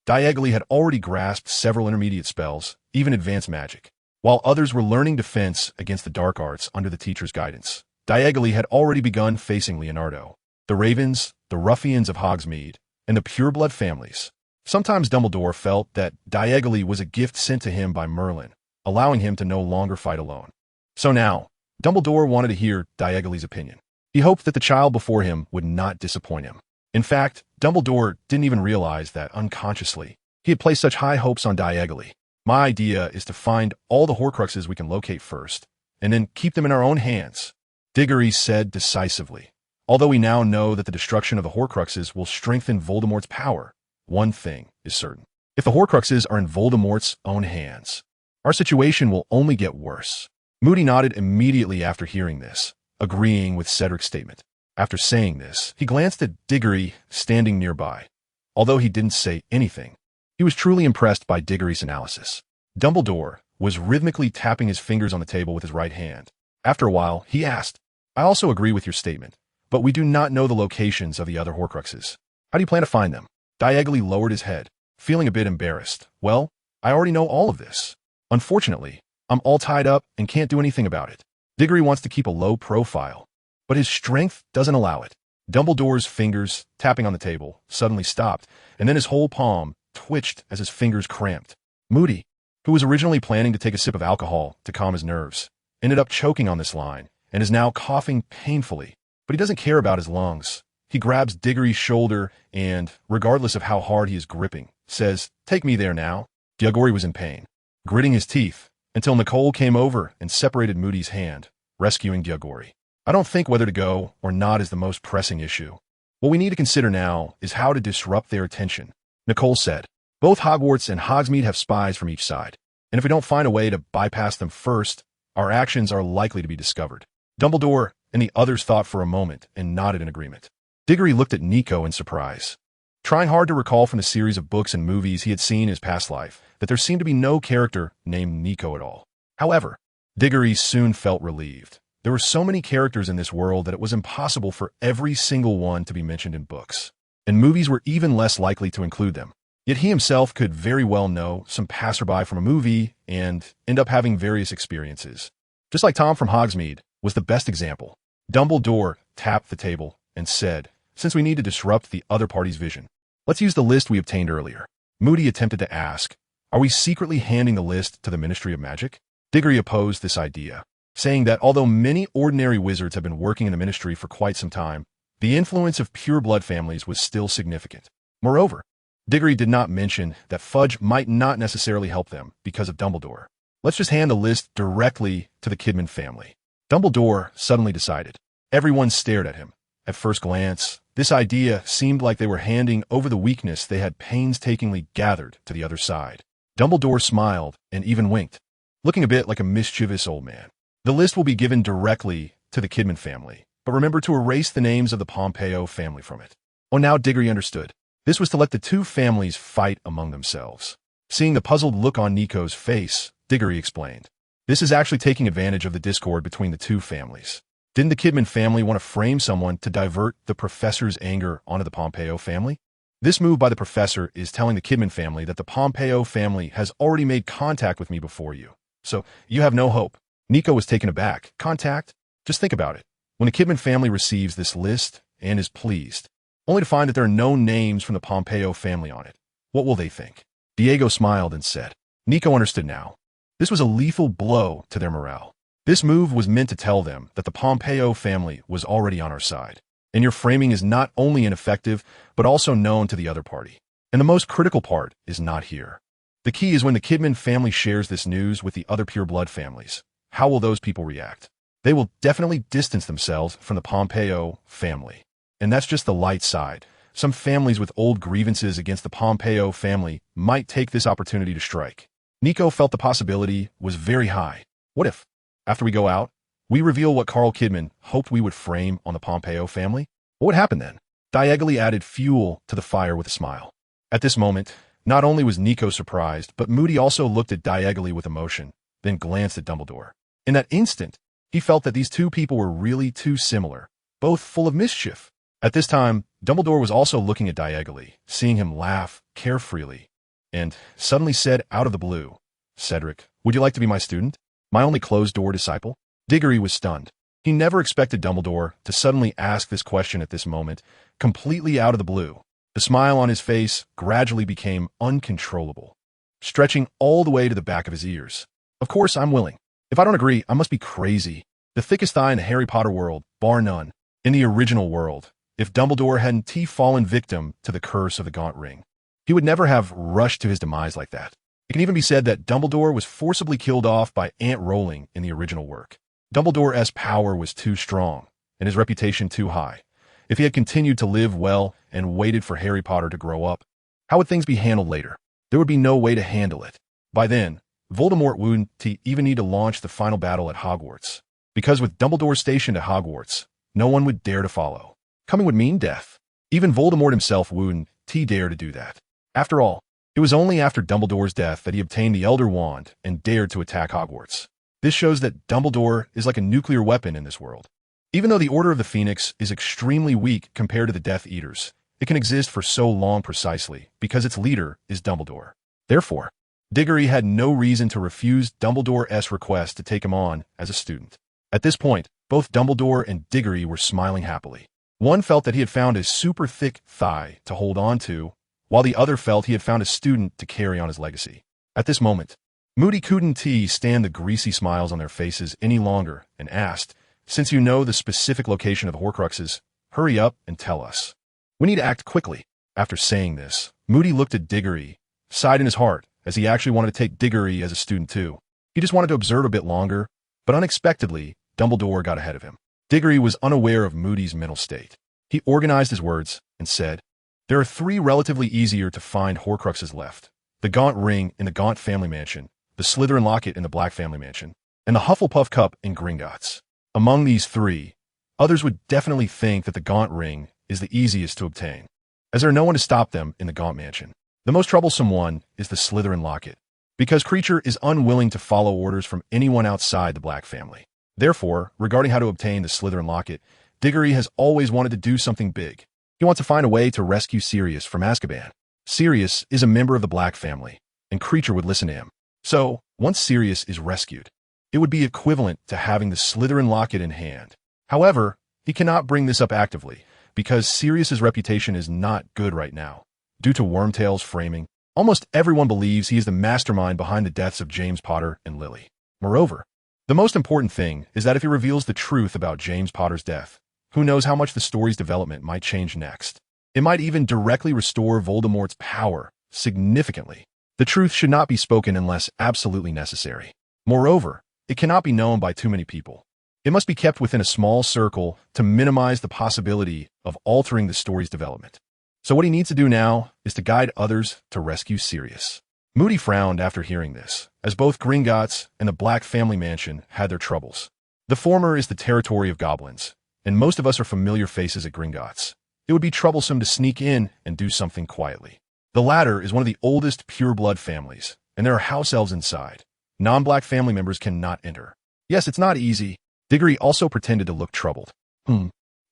Diagon had already grasped several intermediate spells, even advanced magic. While others were learning defense against the dark arts under the teacher's guidance, Diagon had already begun facing Leonardo, the Ravens, the Ruffians of Hogsmeade, and the pureblood families. Sometimes Dumbledore felt that Diagon was a gift sent to him by Merlin, allowing him to no longer fight alone. So now, Dumbledore wanted to hear Diagon's opinion. He hoped that the child before him would not disappoint him. In fact, Dumbledore didn't even realize that unconsciously he had placed such high hopes on Diagon. My idea is to find all the Horcruxes we can locate first, and then keep them in our own hands, Diggory said decisively. Although we now know that the destruction of the Horcruxes will strengthen Voldemort's power, one thing is certain. If the Horcruxes are in Voldemort's own hands, our situation will only get worse. Moody nodded immediately after hearing this, agreeing with Cedric's statement. After saying this, he glanced at Diggory standing nearby. Although he didn't say anything, he was truly impressed by Diggory's analysis. Dumbledore was rhythmically tapping his fingers on the table with his right hand. After a while, he asked, I also agree with your statement, but we do not know the locations of the other Horcruxes. How do you plan to find them? Diagon lowered his head, feeling a bit embarrassed. Well, I already know all of this. Unfortunately, I'm all tied up and can't do anything about it. Diggory wants to keep a low profile, but his strength doesn't allow it. Dumbledore's fingers, tapping on the table, suddenly stopped, and then his whole palm twitched as his fingers cramped. Moody, who was originally planning to take a sip of alcohol to calm his nerves, ended up choking on this line and is now coughing painfully, but he doesn't care about his lungs. He grabs Diggory's shoulder and, regardless of how hard he is gripping, says, Take me there now. Diagon was in pain, gritting his teeth, until Nicole came over and separated Moody's hand, rescuing Diagon. I don't think whether to go or not is the most pressing issue. What we need to consider now is how to disrupt their attention, Nicole said. Both Hogwarts and Hogsmeade have spies from each side, and if we don't find a way to bypass them first, our actions are likely to be discovered. Dumbledore and the others thought for a moment and nodded in agreement. Diggory looked at Nico in surprise, trying hard to recall from the series of books and movies he had seen in his past life that there seemed to be no character named Nico at all. However, Diggory soon felt relieved. There were so many characters in this world that it was impossible for every single one to be mentioned in books, and movies were even less likely to include them. Yet he himself could very well know some passerby from a movie and end up having various experiences. Just like Tom from Hogsmeade was the best example. Dumbledore tapped the table and said, Since we need to disrupt the other party's vision, let's use the list we obtained earlier. Moody attempted to ask, Are we secretly handing the list to the Ministry of Magic? Diggory opposed this idea, saying that although many ordinary wizards have been working in the ministry for quite some time, the influence of pureblood families was still significant. Moreover, Diggory did not mention that Fudge might not necessarily help them because of Dumbledore. Let's just hand the list directly to the Kidman family. Dumbledore suddenly decided. Everyone stared at him. At first glance, this idea seemed like they were handing over the weakness they had painstakingly gathered to the other side. Dumbledore smiled and even winked, looking a bit like a mischievous old man. The list will be given directly to the Kidman family, but remember to erase the names of the Pompeo family from it. Oh, now Diggory understood. This was to let the two families fight among themselves. Seeing the puzzled look on Nico's face, Diggory explained. This is actually taking advantage of the discord between the two families. Didn't the Kidman family want to frame someone to divert the professor's anger onto the Pompeo family? This move by the professor is telling the Kidman family that the Pompeo family has already made contact with me before you. So, you have no hope. Nico was taken aback. Contact? Just think about it. When the Kidman family receives this list and is pleased, only to find that there are no names from the Pompeo family on it, what will they think? Diego smiled and said. Nico understood now. This was a lethal blow to their morale. This move was meant to tell them that the Pompeo family was already on our side, and your framing is not only ineffective, but also known to the other party. And the most critical part is not here. The key is when the Kidman family shares this news with the other pureblood families. How will those people react? They will definitely distance themselves from the Pompeo family. And that's just the light side. Some families with old grievances against the Pompeo family might take this opportunity to strike. Nico felt the possibility was very high. What if, after we go out, we reveal what Carl Kidman hoped we would frame on the Pompeo family? What would happen then? Diagonally added fuel to the fire with a smile. At this moment, not only was Nico surprised, but Moody also looked at Diagonally with emotion, then glanced at Dumbledore. In that instant, he felt that these two people were really too similar, both full of mischief. At this time, Dumbledore was also looking at Diagonally, seeing him laugh carefreely, and suddenly said out of the blue, Cedric, would you like to be my student? My only closed-door disciple? Diggory was stunned. He never expected Dumbledore to suddenly ask this question at this moment, completely out of the blue. The smile on his face gradually became uncontrollable, stretching all the way to the back of his ears. Of course, I'm willing. If I don't agree, I must be crazy. The thickest eye in the Harry Potter world, bar none. In the original world, if Dumbledore hadn't fallen victim to the curse of the Gaunt Ring, he would never have rushed to his demise like that. It can even be said that Dumbledore was forcibly killed off by Aunt Rowling in the original work. Dumbledore's power was too strong, and his reputation too high. If he had continued to live well and waited for Harry Potter to grow up, how would things be handled later? There would be no way to handle it. By then, Voldemort wouldn't even need to launch the final battle at Hogwarts, because with Dumbledore stationed at Hogwarts, no one would dare to follow. Coming would mean death. Even Voldemort himself wouldn't dare to do that. After all, it was only after Dumbledore's death that he obtained the Elder Wand and dared to attack Hogwarts. This shows that Dumbledore is like a nuclear weapon in this world. Even though the Order of the Phoenix is extremely weak compared to the Death Eaters, it can exist for so long precisely because its leader is Dumbledore. Therefore, Diggory had no reason to refuse Dumbledore's request to take him on as a student. At this point, both Dumbledore and Diggory were smiling happily. One felt that he had found a super thick thigh to hold on to, while the other felt he had found a student to carry on his legacy. At this moment, Moody couldn't stand the greasy smiles on their faces any longer and asked, since you know the specific location of the Horcruxes, hurry up and tell us. We need to act quickly. After saying this, Moody looked at Diggory, sighed in his heart, as he actually wanted to take Diggory as a student too. He just wanted to observe a bit longer, but unexpectedly, Dumbledore got ahead of him. Diggory was unaware of Moody's mental state. He organized his words and said, there are 3 relatively easier to find Horcruxes left. The Gaunt Ring in the Gaunt family mansion, the Slytherin Locket in the Black family mansion, and the Hufflepuff Cup in Gringotts. Among these 3, others would definitely think that the Gaunt Ring is the easiest to obtain, as there are no one to stop them in the Gaunt mansion. The most troublesome one is the Slytherin Locket, because Creature is unwilling to follow orders from anyone outside the Black family. Therefore, regarding how to obtain the Slytherin Locket, Diggory has always wanted to do something big. He wants to find a way to rescue Sirius from Azkaban. Sirius is a member of the Black family, and Creature would listen to him. So, once Sirius is rescued, it would be equivalent to having the Slytherin Locket in hand. However, he cannot bring this up actively, because Sirius's reputation is not good right now. Due to Wormtail's framing, almost everyone believes he is the mastermind behind the deaths of James Potter and Lily. Moreover, the most important thing is that if he reveals the truth about James Potter's death, who knows how much the story's development might change next. It might even directly restore Voldemort's power significantly. The truth should not be spoken unless absolutely necessary. Moreover, it cannot be known by too many people. It must be kept within a small circle to minimize the possibility of altering the story's development. So what he needs to do now is to guide others to rescue Sirius. Moody frowned after hearing this, as both Gringotts and the Black family mansion had their troubles. The former is the territory of goblins, and most of us are familiar faces at Gringotts. It would be troublesome to sneak in and do something quietly. The latter is one of the oldest pure-blood families, and there are house elves inside. Non-Black family members cannot enter. Yes, it's not easy. Diggory also pretended to look troubled.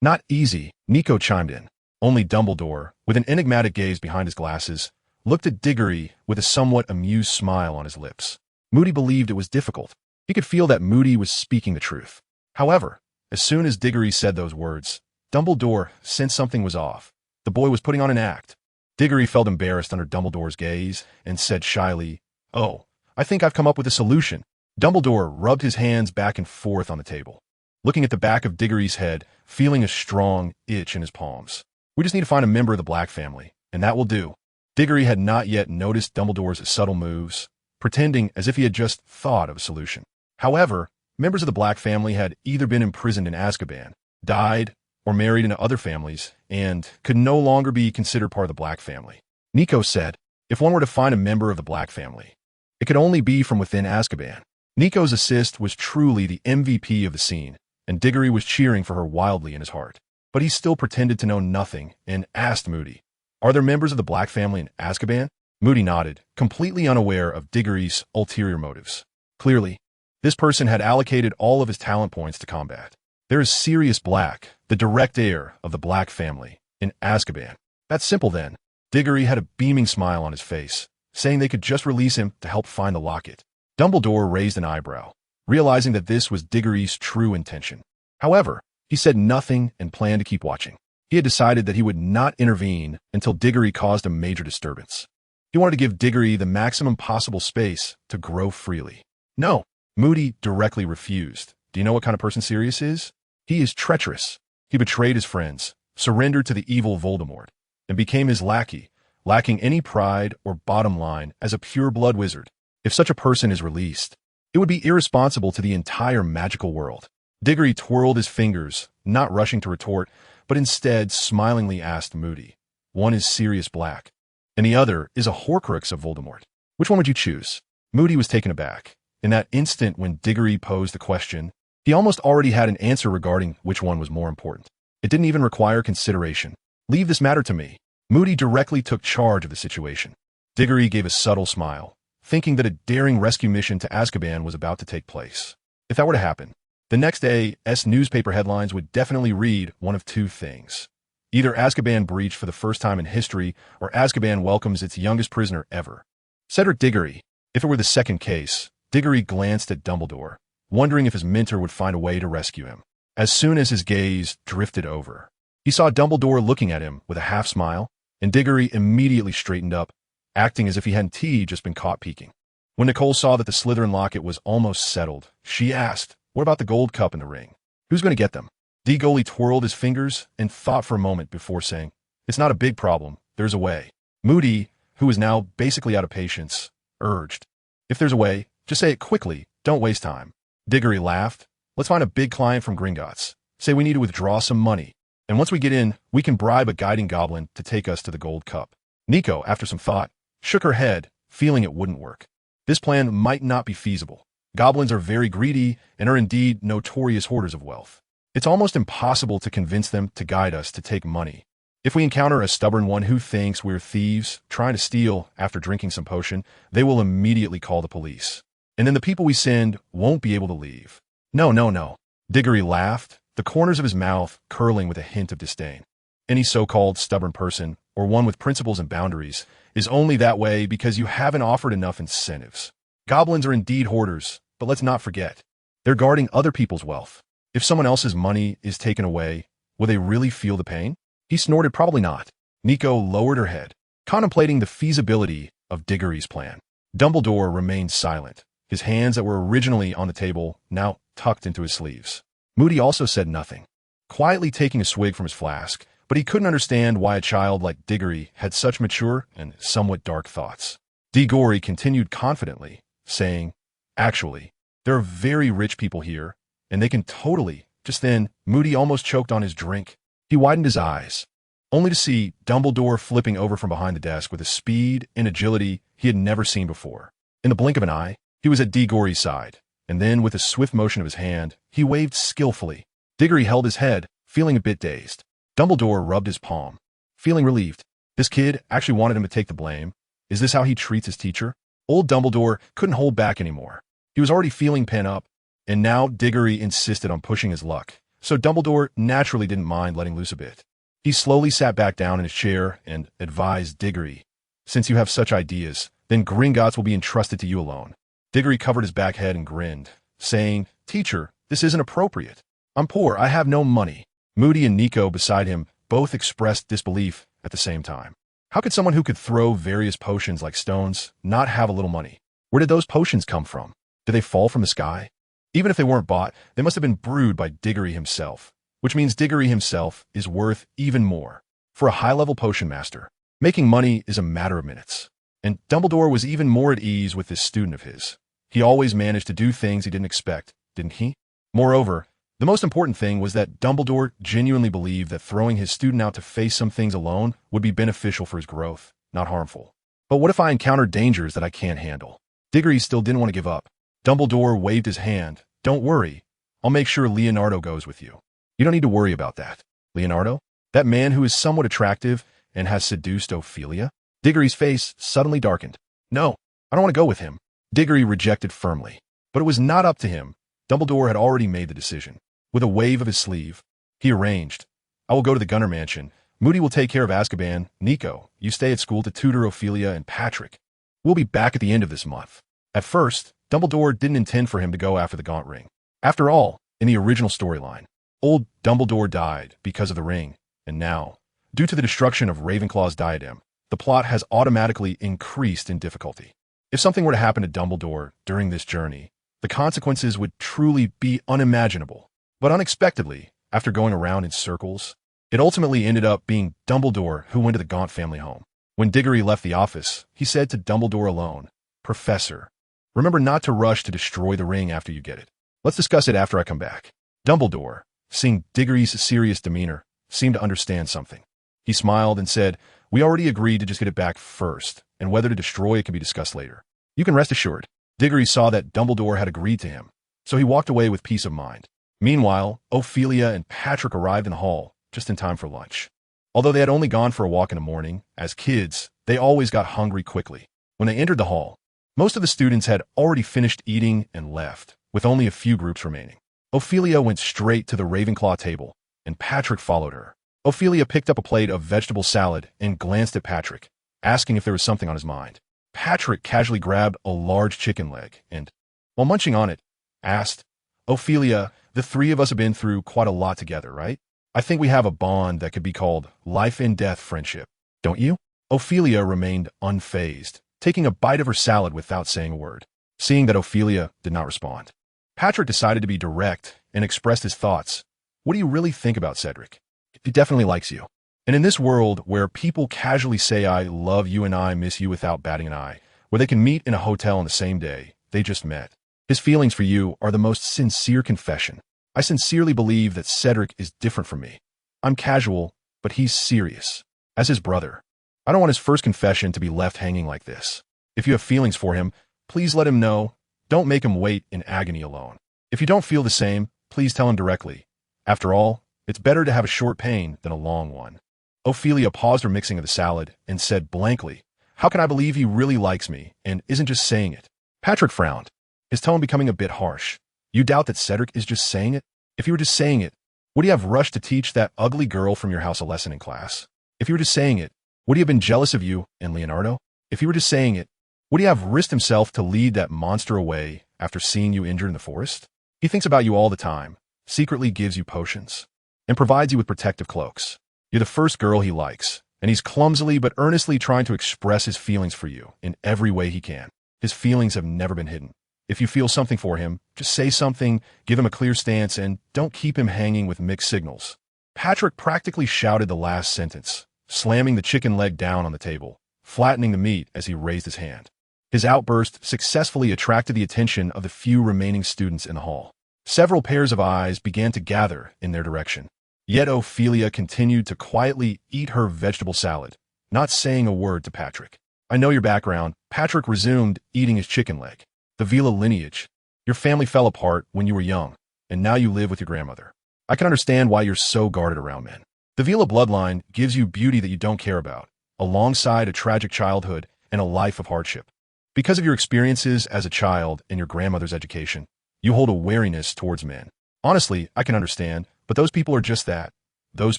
Not easy, Nico chimed in. Only Dumbledore, with an enigmatic gaze behind his glasses, looked at Diggory with a somewhat amused smile on his lips. Moody believed it was difficult. He could feel that Moody was speaking the truth. However, as soon as Diggory said those words, Dumbledore sensed something was off. The boy was putting on an act. Diggory felt embarrassed under Dumbledore's gaze and said shyly, "Oh, I think I've come up with a solution." Dumbledore rubbed his hands back and forth on the table, looking at the back of Diggory's head, feeling a strong itch in his palms. "We just need to find a member of the Black family, and that will do." Diggory had not yet noticed Dumbledore's subtle moves, pretending as if he had just thought of a solution. However, members of the Black family had either been imprisoned in Azkaban, died, or married into other families, and could no longer be considered part of the Black family. Nico said, if one were to find a member of the Black family, it could only be from within Azkaban. Nico's assist was truly the MVP of the scene, and Diggory was cheering for her wildly in his heart. But he still pretended to know nothing and asked Moody, "Are there members of the Black family in Azkaban?" Moody nodded, completely unaware of Diggory's ulterior motives. Clearly, this person had allocated all of his talent points to combat. There is Sirius Black, the direct heir of the Black family, in Azkaban. That's simple then. Diggory had a beaming smile on his face, saying they could just release him to help find the locket. Dumbledore raised an eyebrow, realizing that this was Diggory's true intention. However, he said nothing and planned to keep watching. He had decided that he would not intervene until Diggory caused a major disturbance. He wanted to give Diggory the maximum possible space to grow freely. No, Moody directly refused. Do you know what kind of person Sirius is? He is treacherous. He betrayed his friends, surrendered to the evil Voldemort, and became his lackey, lacking any pride or bottom line as a pure-blood wizard. If such a person is released, it would be irresponsible to the entire magical world. Diggory twirled his fingers, not rushing to retort, but instead smilingly asked Moody, "One is Sirius Black, and the other is a Horcrux of Voldemort. Which one would you choose?" Moody was taken aback. In that instant when Diggory posed the question, he almost already had an answer regarding which one was more important. It didn't even require consideration. "Leave this matter to me." Moody directly took charge of the situation. Diggory gave a subtle smile, thinking that a daring rescue mission to Azkaban was about to take place. If that were to happen, the next day's newspaper headlines would definitely read one of two things. Either Azkaban breached for the first time in history, or Azkaban welcomes its youngest prisoner ever. Cedric Diggory. If it were the second case, Diggory glanced at Dumbledore, wondering if his mentor would find a way to rescue him. As soon as his gaze drifted over, he saw Dumbledore looking at him with a half-smile, and Diggory immediately straightened up, acting as if he hadn't just been caught peeking. When Nicole saw that the Slytherin locket was almost settled, she asked, "What about the gold cup and the ring? Who's going to get them?" Diggory twirled his fingers and thought for a moment before saying, "It's not a big problem. There's a way." Moody, who was now basically out of patience, urged, "If there's a way, just say it quickly. Don't waste time." Diggory laughed. "Let's find a big client from Gringotts. Say we need to withdraw some money. And once we get in, we can bribe a guiding goblin to take us to the gold cup." Nico, after some thought, shook her head, feeling it wouldn't work. This plan might not be feasible. Goblins are very greedy and are indeed notorious hoarders of wealth. It's almost impossible to convince them to guide us to take money. If we encounter a stubborn one who thinks we're thieves trying to steal after drinking some potion, they will immediately call the police. And then the people we send won't be able to leave. No. Diggory laughed, the corners of his mouth curling with a hint of disdain. Any so-called stubborn person, or one with principles and boundaries, is only that way because you haven't offered enough incentives. Goblins are indeed hoarders, but let's not forget, they're guarding other people's wealth. If someone else's money is taken away, will they really feel the pain? He snorted, "Probably not." Nico lowered her head, contemplating the feasibility of Diggory's plan. Dumbledore remained silent, his hands that were originally on the table now tucked into his sleeves. Moody also said nothing, quietly taking a swig from his flask, but he couldn't understand why a child like Diggory had such mature and somewhat dark thoughts. Diggory continued confidently, saying, "Actually, there are very rich people here, and they can totally—" Just then, Moody almost choked on his drink. He widened his eyes, only to see Dumbledore flipping over from behind the desk with a speed and agility he had never seen before. In the blink of an eye, he was at Diggory's side, and then with a swift motion of his hand, he waved skillfully. Diggory held his head, feeling a bit dazed. Dumbledore rubbed his palm, feeling relieved. This kid actually wanted him to take the blame. Is this how he treats his teacher? Old Dumbledore couldn't hold back anymore. He was already feeling pent up, and now Diggory insisted on pushing his luck, so Dumbledore naturally didn't mind letting loose a bit. He slowly sat back down in his chair and advised Diggory, "Since you have such ideas, then Gringotts will be entrusted to you alone." Diggory covered his back head and grinned, saying, "Teacher, this isn't appropriate. I'm poor, I have no money." Moody and Nico beside him both expressed disbelief at the same time. How could someone who could throw various potions like stones not have a little money? Where did those potions come from? Did they fall from the sky? Even if they weren't bought, they must have been brewed by Diggory himself, which means Diggory himself is worth even more. For a high-level potion master, making money is a matter of minutes. And Dumbledore was even more at ease with this student of his. He always managed to do things he didn't expect, didn't he? Moreover, the most important thing was that Dumbledore genuinely believed that throwing his student out to face some things alone would be beneficial for his growth, not harmful. But what if I encounter dangers that I can't handle? Diggory still didn't want to give up. Dumbledore waved his hand. "Don't worry. I'll make sure Leonardo goes with you. You don't need to worry about that." Leonardo? That man who is somewhat attractive and has seduced Ophelia? Diggory's face suddenly darkened. "No, I don't want to go with him." Diggory rejected firmly. But it was not up to him. Dumbledore had already made the decision. With a wave of his sleeve, he arranged, "I will go to the Gunner Mansion. Moody will take care of Azkaban. Nico, you stay at school to tutor Ophelia and Patrick. We'll be back at the end of this month." At first, Dumbledore didn't intend for him to go after the Gaunt Ring. After all, in the original storyline, old Dumbledore died because of the ring, and now, due to the destruction of Ravenclaw's diadem, the plot has automatically increased in difficulty. If something were to happen to Dumbledore during this journey, the consequences would truly be unimaginable. But unexpectedly, after going around in circles, it ultimately ended up being Dumbledore who went to the Gaunt family home. When Diggory left the office, he said to Dumbledore alone, "Professor, remember not to rush to destroy the ring after you get it. Let's discuss it after I come back." Dumbledore, seeing Diggory's serious demeanor, seemed to understand something. He smiled and said, "We already agreed to just get it back first, and whether to destroy it can be discussed later. You can rest assured." Diggory saw that Dumbledore had agreed to him, so he walked away with peace of mind. Meanwhile, Ophelia and Patrick arrived in the hall just in time for lunch. Although they had only gone for a walk in the morning, as kids, they always got hungry quickly. When they entered the hall, most of the students had already finished eating and left, with only a few groups remaining. Ophelia went straight to the Ravenclaw table, and Patrick followed her. Ophelia picked up a plate of vegetable salad and glanced at Patrick, asking if there was something on his mind. Patrick casually grabbed a large chicken leg and, while munching on it, asked, "Ophelia, the three of us have been through quite a lot together, right? I think we have a bond that could be called life and death friendship, don't you?" Ophelia remained unfazed, taking a bite of her salad without saying a word. Seeing that Ophelia did not respond, Patrick decided to be direct and expressed his thoughts. "What do you really think about Cedric? He definitely likes you. And in this world where people casually say I love you and I miss you without batting an eye, where they can meet in a hotel on the same day they just met, his feelings for you are the most sincere confession. I sincerely believe that Cedric is different from me. I'm casual, but he's serious. As his brother, I don't want his first confession to be left hanging like this. If you have feelings for him, please let him know. Don't make him wait in agony alone. If you don't feel the same, please tell him directly. After all, it's better to have a short pain than a long one." Ophelia paused her mixing of the salad and said blankly, "How can I believe he really likes me and isn't just saying it?" Patrick frowned, his tone becoming a bit harsh. "You doubt that Cedric is just saying it? If you were just saying it, would he have rushed to teach that ugly girl from your house a lesson in class? If you were just saying it, would he have been jealous of you and Leonardo? If he were just saying it, would he have risked himself to lead that monster away after seeing you injured in the forest? He thinks about you all the time, secretly gives you potions, and provides you with protective cloaks. You're the first girl he likes, and he's clumsily but earnestly trying to express his feelings for you in every way he can. His feelings have never been hidden. If you feel something for him, just say something, give him a clear stance, and don't keep him hanging with mixed signals. Patrick practically shouted the last sentence, slamming the chicken leg down on the table, flattening the meat as he raised his hand. His outburst successfully attracted the attention of the few remaining students in the hall. Several pairs of eyes began to gather in their direction. Yet Ophelia continued to quietly eat her vegetable salad, not saying a word to Patrick. I know your background. Patrick resumed eating his chicken leg. The Vila lineage. Your family fell apart when you were young, and now you live with your grandmother. I can understand why you're so guarded around men. The Vila bloodline gives you beauty that you don't care about, alongside a tragic childhood and a life of hardship. Because of your experiences as a child and your grandmother's education, you hold a wariness towards men. Honestly, I can understand, but those people are just that. Those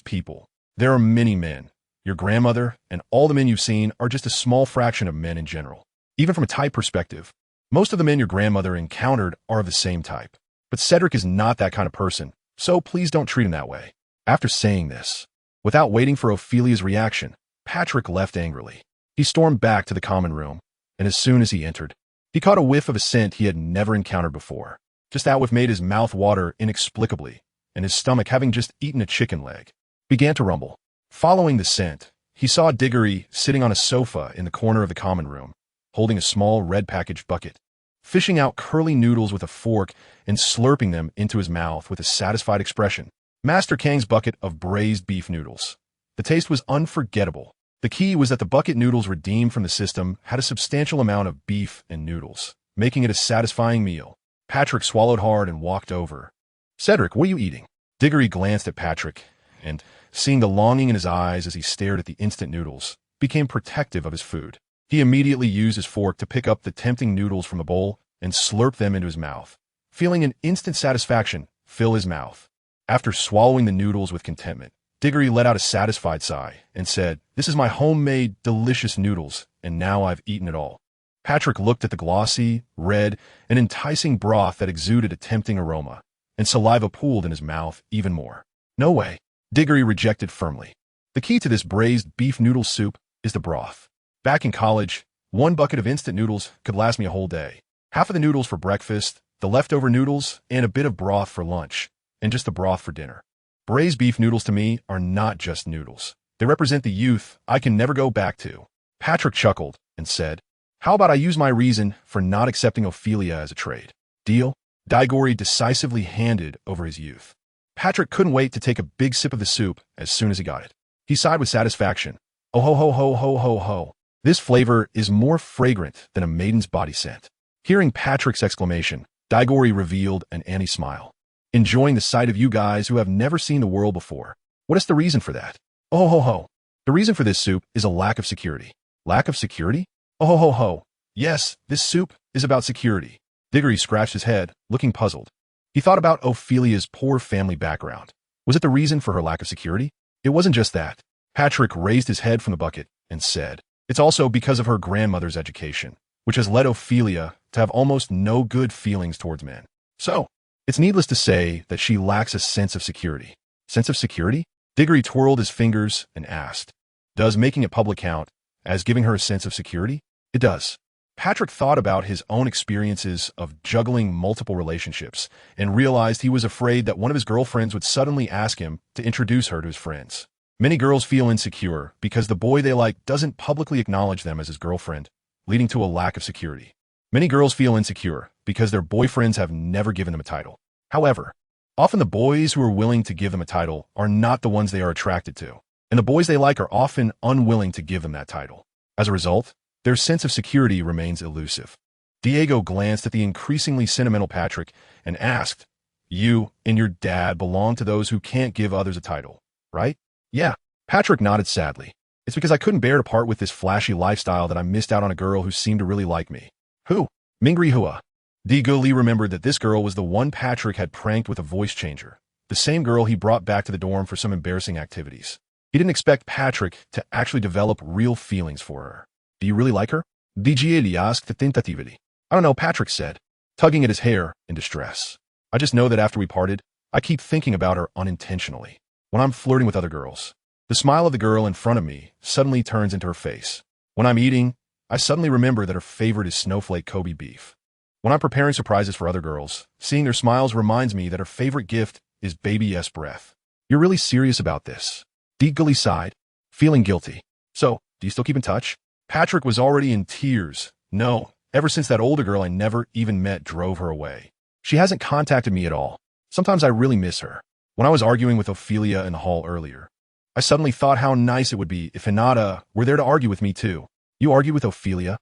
people. There are many men. Your grandmother and all the men you've seen are just a small fraction of men in general. Even from a type perspective, most of the men your grandmother encountered are of the same type. But Cedric is not that kind of person, so please don't treat him that way. After saying this, without waiting for Ophelia's reaction, Patrick left angrily. He stormed back to the common room, and as soon as he entered, he caught a whiff of a scent he had never encountered before. Just that whiff made his mouth water inexplicably, and his stomach, having just eaten a chicken leg, began to rumble. Following the scent, he saw Diggory sitting on a sofa in the corner of the common room, holding a small red packaged bucket, fishing out curly noodles with a fork and slurping them into his mouth with a satisfied expression. Master Kang's bucket of braised beef noodles. The taste was unforgettable. The key was that the bucket noodles redeemed from the system had a substantial amount of beef and noodles, making it a satisfying meal. Patrick swallowed hard and walked over. Cedric, what are you eating? Diggory glanced at Patrick, and, seeing the longing in his eyes as he stared at the instant noodles, became protective of his food. He immediately used his fork to pick up the tempting noodles from the bowl and slurp them into his mouth, feeling an instant satisfaction fill his mouth. After swallowing the noodles with contentment, Diggory let out a satisfied sigh and said, "This is my homemade, delicious noodles, and now I've eaten it all." Patrick looked at the glossy, red, and enticing broth that exuded a tempting aroma, and saliva pooled in his mouth even more. "No way," Diggory rejected firmly. "The key to this braised beef noodle soup is the broth. Back in college, one bucket of instant noodles could last me a whole day. Half of the noodles for breakfast, the leftover noodles, and a bit of broth for lunch, and just the broth for dinner. Braised beef noodles to me are not just noodles. They represent the youth I can never go back to." Patrick chuckled and said, "How about I use my reason for not accepting Ophelia as a trade? Deal?" Diggory decisively handed over his youth. Patrick couldn't wait to take a big sip of the soup as soon as he got it. He sighed with satisfaction. "Oh ho ho ho ho ho ho. This flavor is more fragrant than a maiden's body scent." Hearing Patrick's exclamation, Diggory revealed an Annie smile. "Enjoying the sight of you guys who have never seen the world before. What is the reason for that?" "Oh ho ho. The reason for this soup is a lack of security." "Lack of security?" "Oh ho ho ho. Yes, this soup is about security." Diggory scratched his head, looking puzzled. He thought about Ophelia's poor family background. Was it the reason for her lack of security? It wasn't just that. Patrick raised his head from the bucket and said, "It's also because of her grandmother's education, which has led Ophelia to have almost no good feelings towards men. So, it's needless to say that she lacks a sense of security." "Sense of security?" Diggory twirled his fingers and asked, "Does making it public count as giving her a sense of security?" "It does." Patrick thought about his own experiences of juggling multiple relationships and realized he was afraid that one of his girlfriends would suddenly ask him to introduce her to his friends. Many girls feel insecure because the boy they like doesn't publicly acknowledge them as his girlfriend, leading to a lack of security. Many girls feel insecure because their boyfriends have never given them a title. However, often the boys who are willing to give them a title are not the ones they are attracted to, and the boys they like are often unwilling to give them that title. As a result, their sense of security remains elusive. Diego glanced at the increasingly sentimental Patrick and asked, "You and your dad belong to those who can't give others a title, right?" "Yeah." Patrick nodded sadly. "It's because I couldn't bear to part with this flashy lifestyle that I missed out on a girl who seemed to really like me." "Who?" "Mingri Hua." Diggory remembered that this girl was the one Patrick had pranked with a voice changer, the same girl he brought back to the dorm for some embarrassing activities. He didn't expect Patrick to actually develop real feelings for her. "Do you really like her?" Diggory asked tentatively. "I don't know," Patrick said, tugging at his hair in distress. "I just know that after we parted, I keep thinking about her unintentionally. When I'm flirting with other girls, the smile of the girl in front of me suddenly turns into her face. When I'm eating, I suddenly remember that her favorite is snowflake Kobe beef. When I'm preparing surprises for other girls, seeing their smiles reminds me that her favorite gift is baby S breath. You're really serious about this? Diggory sighed, feeling guilty. So, do you still keep in touch? Patrick was already in tears. No, ever since that older girl I never even met drove her away. She hasn't contacted me at all. Sometimes I really miss her. When I was arguing with Ophelia in the hall earlier, I suddenly thought how nice it would be if Hinata were there to argue with me too. You argue with Ophelia?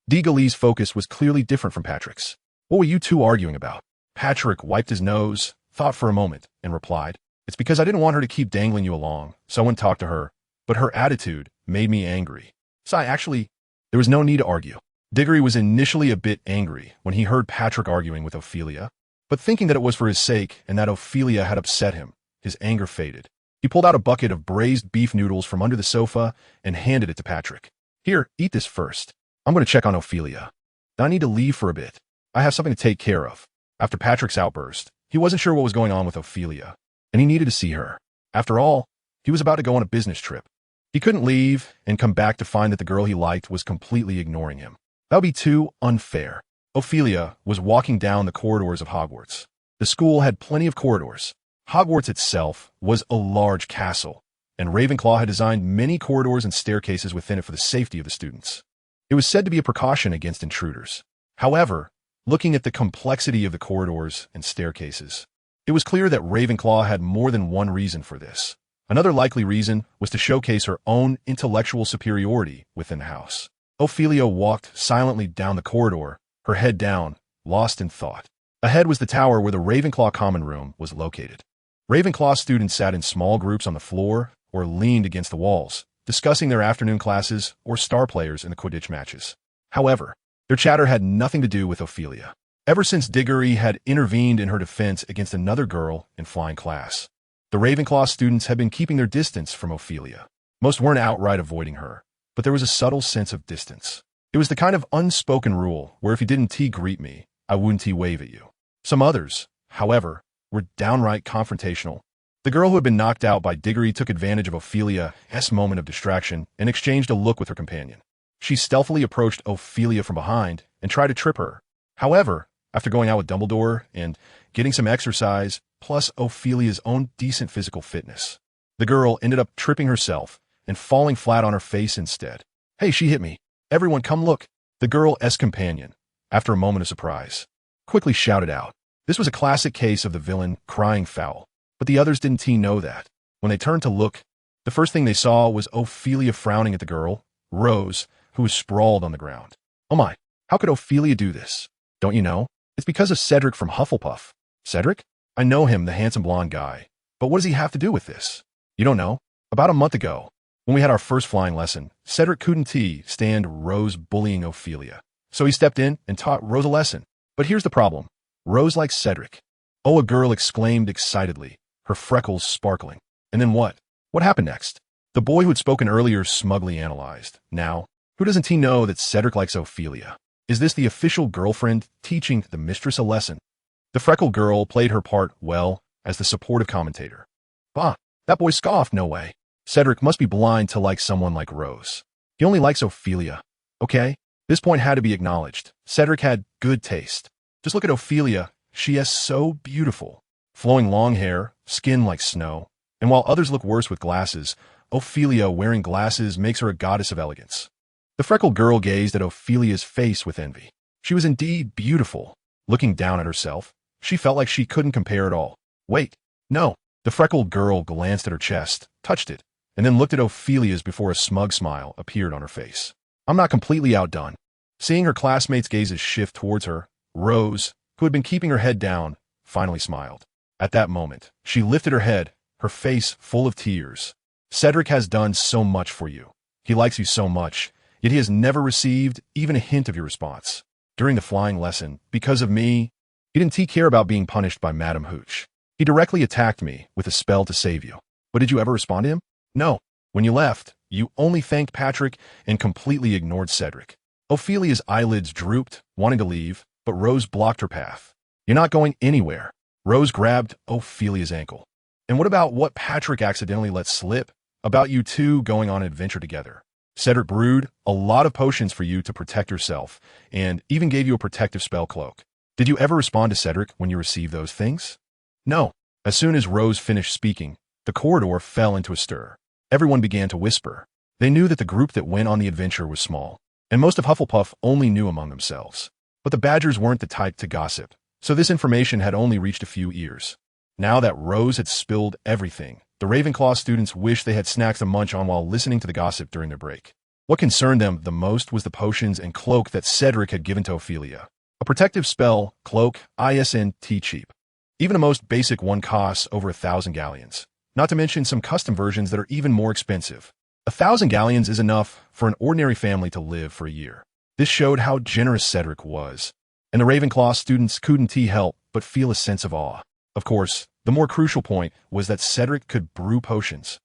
Diggory's focus was clearly different from Patrick's. What were you two arguing about? Patrick wiped his nose, thought for a moment, and replied, It's because I didn't want her to keep dangling you along, so I went and talked to her, but her attitude made me angry. So actually, there was no need to argue. Diggory was initially a bit angry when he heard Patrick arguing with Ophelia, but thinking that it was for his sake and that Ophelia had upset him, his anger faded. He pulled out a bucket of braised beef noodles from under the sofa and handed it to Patrick. Here, eat this first. I'm going to check on Ophelia. I need to leave for a bit. I have something to take care of. After Patrick's outburst, he wasn't sure what was going on with Ophelia, and he needed to see her. After all, he was about to go on a business trip. He couldn't leave and come back to find that the girl he liked was completely ignoring him. That would be too unfair. Ophelia was walking down the corridors of Hogwarts. The school had plenty of corridors. Hogwarts itself was a large castle, and Ravenclaw had designed many corridors and staircases within it for the safety of the students. It was said to be a precaution against intruders. However, looking at the complexity of the corridors and staircases, it was clear that Ravenclaw had more than one reason for this. Another likely reason was to showcase her own intellectual superiority within the house. Ophelia walked silently down the corridor, her head down, lost in thought. Ahead was the tower where the Ravenclaw common room was located. Ravenclaw students sat in small groups on the floor or leaned against the walls, discussing their afternoon classes or star players in the Quidditch matches. However, their chatter had nothing to do with Ophelia. Ever since Diggory had intervened in her defense against another girl in flying class, the Ravenclaw students had been keeping their distance from Ophelia. Most weren't outright avoiding her, but there was a subtle sense of distance. It was the kind of unspoken rule where if you didn't greet me, I wouldn't wave at you. Some others, however, were downright confrontational. The girl who had been knocked out by Diggory took advantage of Ophelia's moment of distraction and exchanged a look with her companion. She stealthily approached Ophelia from behind and tried to trip her. However, after going out with Dumbledore and getting some exercise, plus Ophelia's own decent physical fitness, the girl ended up tripping herself and falling flat on her face instead. Hey, she hit me. Everyone come look. The girl's companion, after a moment of surprise, quickly shouted out. This was a classic case of the villain crying foul, but the others didn't know that. When they turned to look, the first thing they saw was Ophelia frowning at the girl, Rose, who was sprawled on the ground. Oh my, how could Ophelia do this? Don't you know? It's because of Cedric from Hufflepuff. Cedric? I know him, the handsome blonde guy. But what does he have to do with this? You don't know? About a month ago, when we had our first flying lesson, Cedric couldn't stand Rose bullying Ophelia. So he stepped in and taught Rose a lesson. But here's the problem. Rose likes Cedric. Oh, a girl exclaimed excitedly, her freckles sparkling. And then what? What happened next? The boy who had spoken earlier smugly analyzed. Now, who doesn't know that Cedric likes Ophelia? Is this the official girlfriend teaching the mistress a lesson? The freckled girl played her part well as the supportive commentator. Bah, that boy scoffed, no way. Cedric must be blind to like someone like Rose. He only likes Ophelia. Okay? This point had to be acknowledged. Cedric had good taste. Just look at Ophelia. She is so beautiful. Flowing long hair, skin like snow. And while others look worse with glasses, Ophelia wearing glasses makes her a goddess of elegance. The freckled girl gazed at Ophelia's face with envy. She was indeed beautiful. Looking down at herself, she felt like she couldn't compare at all. Wait, no. The freckled girl glanced at her chest, touched it, and then looked at Ophelia's before a smug smile appeared on her face. I'm not completely outdone. Seeing her classmates' gazes shift towards her, Rose, who had been keeping her head down, finally smiled. At that moment, she lifted her head, her face full of tears. Cedric has done so much for you. He likes you so much, yet he has never received even a hint of your response. During the flying lesson, because of me, he didn't care about being punished by Madame Hooch. He directly attacked me with a spell to save you. But did you ever respond to him? No. When you left, you only thanked Patrick and completely ignored Cedric. Ophelia's eyelids drooped, wanting to leave, but Rose blocked her path. You're not going anywhere. Rose grabbed Ophelia's ankle. And what about what Patrick accidentally let slip? About you two going on an adventure together. Cedric brewed a lot of potions for you to protect yourself, and even gave you a protective spell cloak. Did you ever respond to Cedric when you received those things? No. As soon as Rose finished speaking, The corridor fell into a stir. Everyone began to whisper. They knew that the group that went on the adventure was small, and most of Hufflepuff only knew among themselves. But the Badgers weren't the type to gossip, so this information had only reached a few ears. Now that Rose had spilled everything, the Ravenclaw students wished they had snacks to munch on while listening to the gossip during their break. What concerned them the most was the potions and cloak that Cedric had given to Ophelia. A protective spell, cloak, ISNT cheap. Even the most basic one costs over 1,000 galleons, not to mention some custom versions that are even more expensive. 1,000 galleons is enough for an ordinary family to live for a year. This showed how generous Cedric was, and the Ravenclaw students couldn't help but feel a sense of awe. Of course, the more crucial point was that Cedric could brew potions.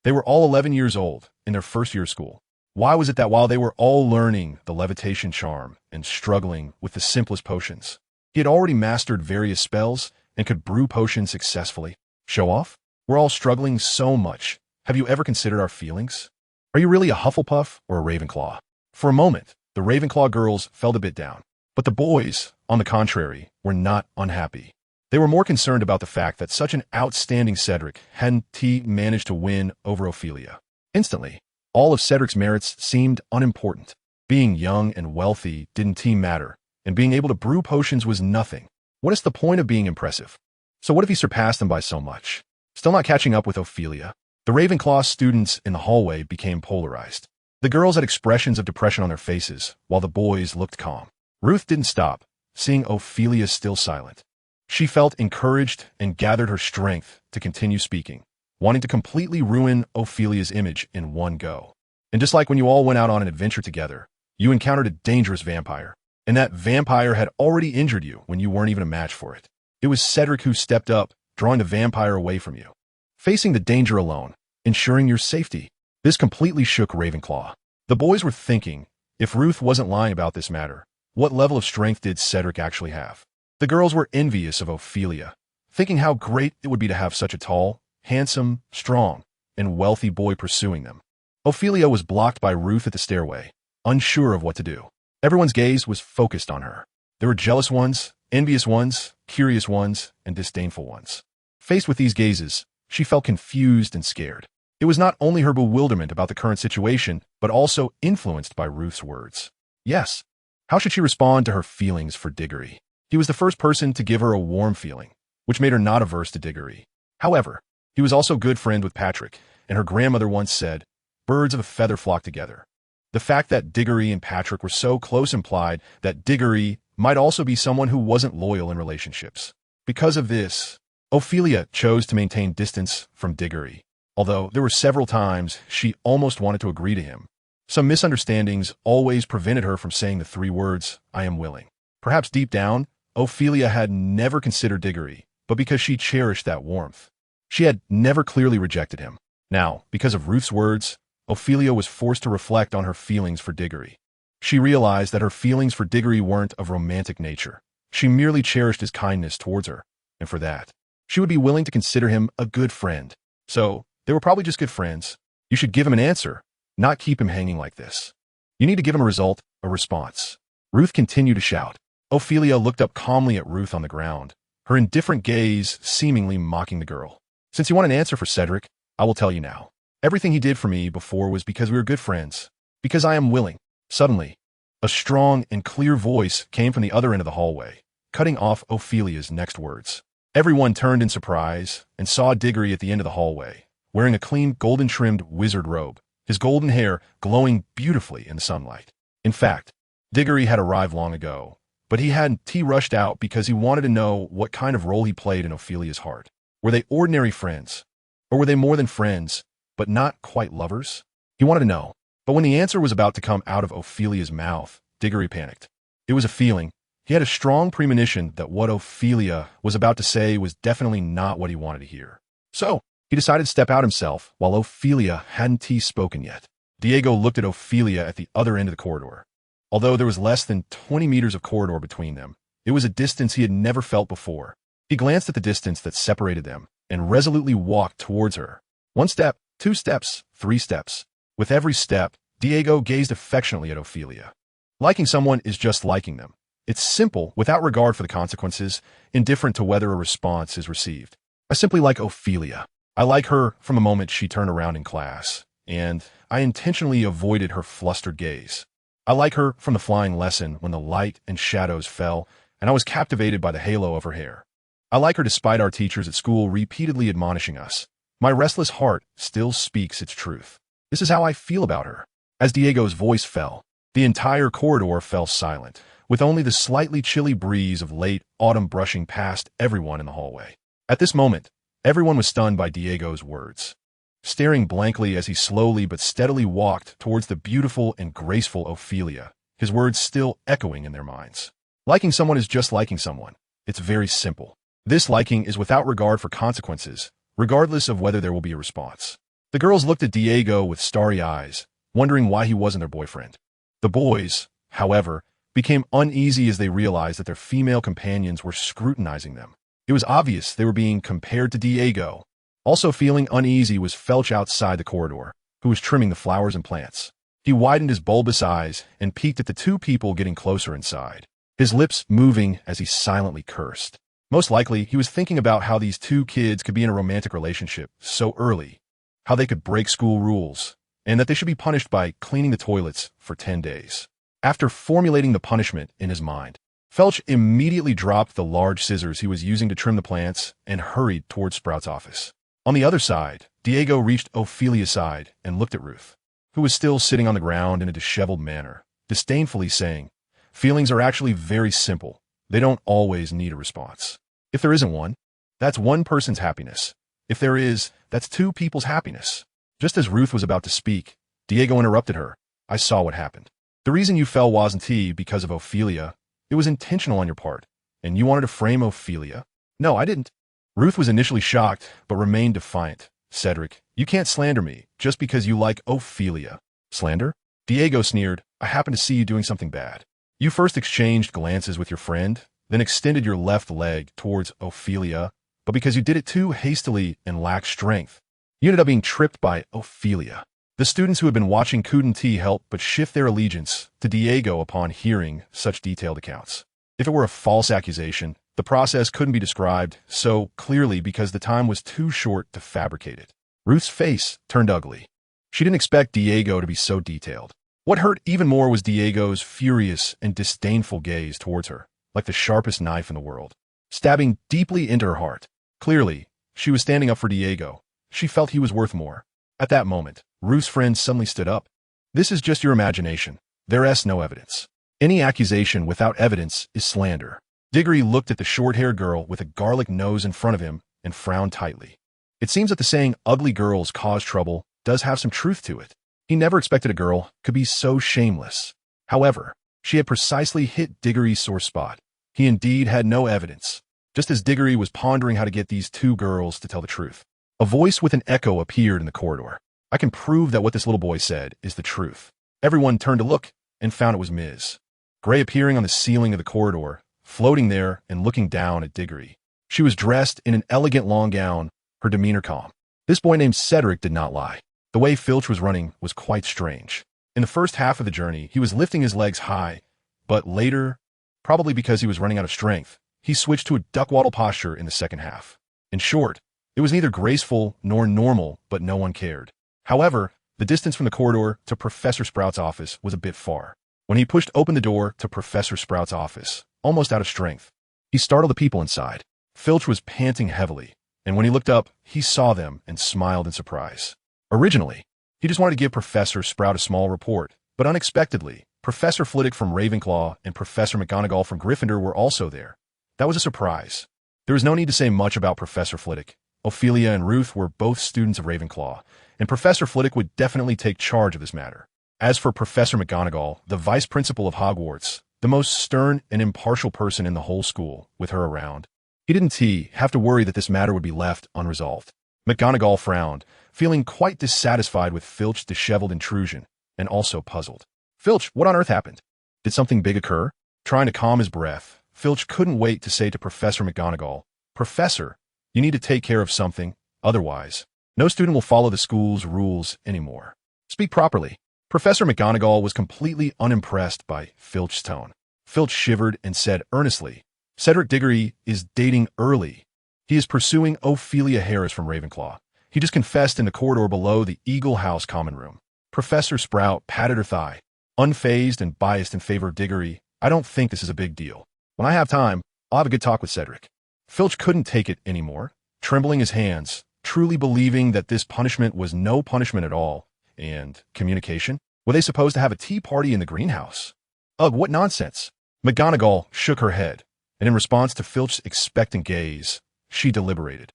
They were all 11 years old, in their first year of school. Why was it that while they were all learning the levitation charm and struggling with the simplest potions, he had already mastered various spells and could brew potions successfully? Show off? We're all struggling so much. Have you ever considered our feelings? Are you really a Hufflepuff or a Ravenclaw? For a moment, the Ravenclaw girls felt a bit down. But the boys, on the contrary, were not unhappy. They were more concerned about the fact that such an outstanding Cedric hadn't managed to win over Ophelia. Instantly, all of Cedric's merits seemed unimportant. Being young and wealthy didn't matter, and being able to brew potions was nothing. What is the point of being impressive? So what if he surpassed them by so much? Still not catching up with Ophelia? The Ravenclaw students in the hallway became polarized. The girls had expressions of depression on their faces, while the boys looked calm. Ruth didn't stop, seeing Ophelia still silent. She felt encouraged and gathered her strength to continue speaking, wanting to completely ruin Ophelia's image in one go. And just like when you all went out on an adventure together, you encountered a dangerous vampire, and that vampire had already injured you when you weren't even a match for it. It was Cedric who stepped up, drawing the vampire away from you. Facing the danger alone, ensuring your safety. This completely shook Ravenclaw. The boys were thinking, if Ruth wasn't lying about this matter, what level of strength did Cedric actually have? The girls were envious of Ophelia, thinking how great it would be to have such a tall, handsome, strong, and wealthy boy pursuing them. Ophelia was blocked by Ruth at the stairway, unsure of what to do. Everyone's gaze was focused on her. There were jealous ones, envious ones, curious ones, and disdainful ones. Faced with these gazes, she felt confused and scared. It was not only her bewilderment about the current situation, but also influenced by Ruth's words. Yes. How should she respond to her feelings for Diggory? He was the first person to give her a warm feeling, which made her not averse to Diggory. However, he was also a good friend with Patrick, and her grandmother once said, "Birds of a feather flock together." The fact that Diggory and Patrick were so close implied that Diggory might also be someone who wasn't loyal in relationships. Because of this, Ophelia chose to maintain distance from Diggory, although there were several times she almost wanted to agree to him. Some misunderstandings always prevented her from saying the 3 words, "I am willing." Perhaps deep down, Ophelia had never considered Diggory, but because she cherished that warmth. She had never clearly rejected him. Now, because of Ruth's words, Ophelia was forced to reflect on her feelings for Diggory. She realized that her feelings for Diggory weren't of romantic nature. She merely cherished his kindness towards her, and for that, she would be willing to consider him a good friend. So, they were probably just good friends. You should give him an answer, not keep him hanging like this. You need to give him a result, a response. Ruth continued to shout. Ophelia looked up calmly at Ruth on the ground, her indifferent gaze seemingly mocking the girl. "Since you want an answer for Cedric, I will tell you now. Everything he did for me before was because we were good friends, because I am willing." Suddenly, a strong and clear voice came from the other end of the hallway, cutting off Ophelia's next words. Everyone turned in surprise and saw Diggory at the end of the hallway, wearing a clean golden-trimmed wizard robe, his golden hair glowing beautifully in the sunlight. In fact, Diggory had arrived long ago, but he hadn't rushed out because he wanted to know what kind of role he played in Ophelia's heart. Were they ordinary friends? Or were they more than friends, but not quite lovers? He wanted to know. But when the answer was about to come out of Ophelia's mouth, Diggory panicked. It was a feeling. He had a strong premonition that what Ophelia was about to say was definitely not what he wanted to hear. So, he decided to step out himself while Ophelia hadn't spoken yet. Diego looked at Ophelia at the other end of the corridor. Although there was less than 20 meters of corridor between them, it was a distance he had never felt before. He glanced at the distance that separated them and resolutely walked towards her. 1 step, 2 steps, 3 steps. With every step, Diego gazed affectionately at Ophelia. Liking someone is just liking them. It's simple, without regard for the consequences, indifferent to whether a response is received. I simply like Ophelia. I like her from the moment she turned around in class, and I intentionally avoided her flustered gaze. I like her from the flying lesson when the light and shadows fell, and I was captivated by the halo of her hair. I like her despite our teachers at school repeatedly admonishing us. My restless heart still speaks its truth. This is how I feel about her. As Diego's voice fell, the entire corridor fell silent, with only the slightly chilly breeze of late autumn brushing past everyone in the hallway. At this moment, everyone was stunned by Diego's words. Staring blankly as he slowly but steadily walked towards the beautiful and graceful Ophelia, his words still echoing in their minds. Liking someone is just liking someone. It's very simple. This liking is without regard for consequences, regardless of whether there will be a response. The girls looked at Diego with starry eyes, wondering why he wasn't their boyfriend. The boys, however, became uneasy as they realized that their female companions were scrutinizing them. It was obvious they were being compared to Diego. Also feeling uneasy was Felch outside the corridor, who was trimming the flowers and plants. He widened his bulbous eyes and peeked at the two people getting closer inside, his lips moving as he silently cursed. Most likely, he was thinking about how these two kids could be in a romantic relationship so early, how they could break school rules, and that they should be punished by cleaning the toilets for 10 days. After formulating the punishment in his mind, Felch immediately dropped the large scissors he was using to trim the plants and hurried towards Sprout's office. On the other side, Diego reached Ophelia's side and looked at Ruth, who was still sitting on the ground in a disheveled manner, disdainfully saying, "Feelings are actually very simple. They don't always need a response. If there isn't one, that's one person's happiness. If there is, that's two people's happiness." Just as Ruth was about to speak, Diego interrupted her. "I saw what happened. The reason you fell wasn't because of Ophelia. It was intentional on your part, and you wanted to frame Ophelia." "No, I didn't." Ruth was initially shocked, but remained defiant. "Cedric, you can't slander me just because you like Ophelia." "Slander?" Diego sneered. "I happened to see you doing something bad. You first exchanged glances with your friend, then extended your left leg towards Ophelia, but because you did it too hastily and lacked strength, you ended up being tripped by Ophelia." The students who had been watching couldn't help but shift their allegiance to Diego upon hearing such detailed accounts. If it were a false accusation, the process couldn't be described so clearly because the time was too short to fabricate it. Ruth's face turned ugly. She didn't expect Diego to be so detailed. What hurt even more was Diego's furious and disdainful gaze towards her, like the sharpest knife in the world, stabbing deeply into her heart. Clearly, she was standing up for Diego. She felt he was worth more. At that moment, Ruth's friend suddenly stood up. "This is just your imagination. There's no evidence. Any accusation without evidence is slander." Diggory looked at the short-haired girl with a garlic nose in front of him and frowned tightly. It seems that the saying, "ugly girls cause trouble," does have some truth to it. He never expected a girl could be so shameless. However, she had precisely hit Diggory's sore spot. He indeed had no evidence, just as Diggory was pondering how to get these two girls to tell the truth. A voice with an echo appeared in the corridor. "I can prove that what this little boy said is the truth." Everyone turned to look and found it was Ms. Gray appearing on the ceiling of the corridor, floating there and looking down at Diggory. She was dressed in an elegant long gown, her demeanor calm. This boy named Cedric did not lie. The way Filch was running was quite strange. In the first half of the journey, he was lifting his legs high, but later, probably because he was running out of strength, he switched to a duck-waddle posture in the second half. In short, it was neither graceful nor normal, but no one cared. However, the distance from the corridor to Professor Sprout's office was a bit far. When he pushed open the door to Professor Sprout's office, almost out of strength, he startled the people inside. Filch was panting heavily, and when he looked up, he saw them and smiled in surprise. Originally, he just wanted to give Professor Sprout a small report, but unexpectedly, Professor Flitwick from Ravenclaw and Professor McGonagall from Gryffindor were also there. That was a surprise. There was no need to say much about Professor Flitwick. Ophelia and Ruth were both students of Ravenclaw, and Professor Flitwick would definitely take charge of this matter. As for Professor McGonagall, the vice principal of Hogwarts, the most stern and impartial person in the whole school, with her around, he didn't have to worry that this matter would be left unresolved. McGonagall frowned, feeling quite dissatisfied with Filch's disheveled intrusion, and also puzzled. "Filch, what on earth happened? Did something big occur?" Trying to calm his breath, Filch couldn't wait to say to Professor McGonagall, "Professor, you need to take care of something, otherwise, no student will follow the school's rules anymore. Speak properly." Professor McGonagall was completely unimpressed by Filch's tone. Filch shivered and said earnestly, "Cedric Diggory is dating early. He is pursuing Ophelia Harris from Ravenclaw, He just confessed in the corridor below the Eagle House common room. Professor Sprout patted her thigh. Unfazed and biased in favor of Diggory, I don't think this is a big deal. When I have time, I'll have a good talk with Cedric. Filch couldn't take it anymore, trembling his hands, truly believing that this punishment was no punishment at all. And communication? Were they supposed to have a tea party in the greenhouse? Ugh, what nonsense. McGonagall shook her head, and in response to Filch's expectant gaze, she deliberated.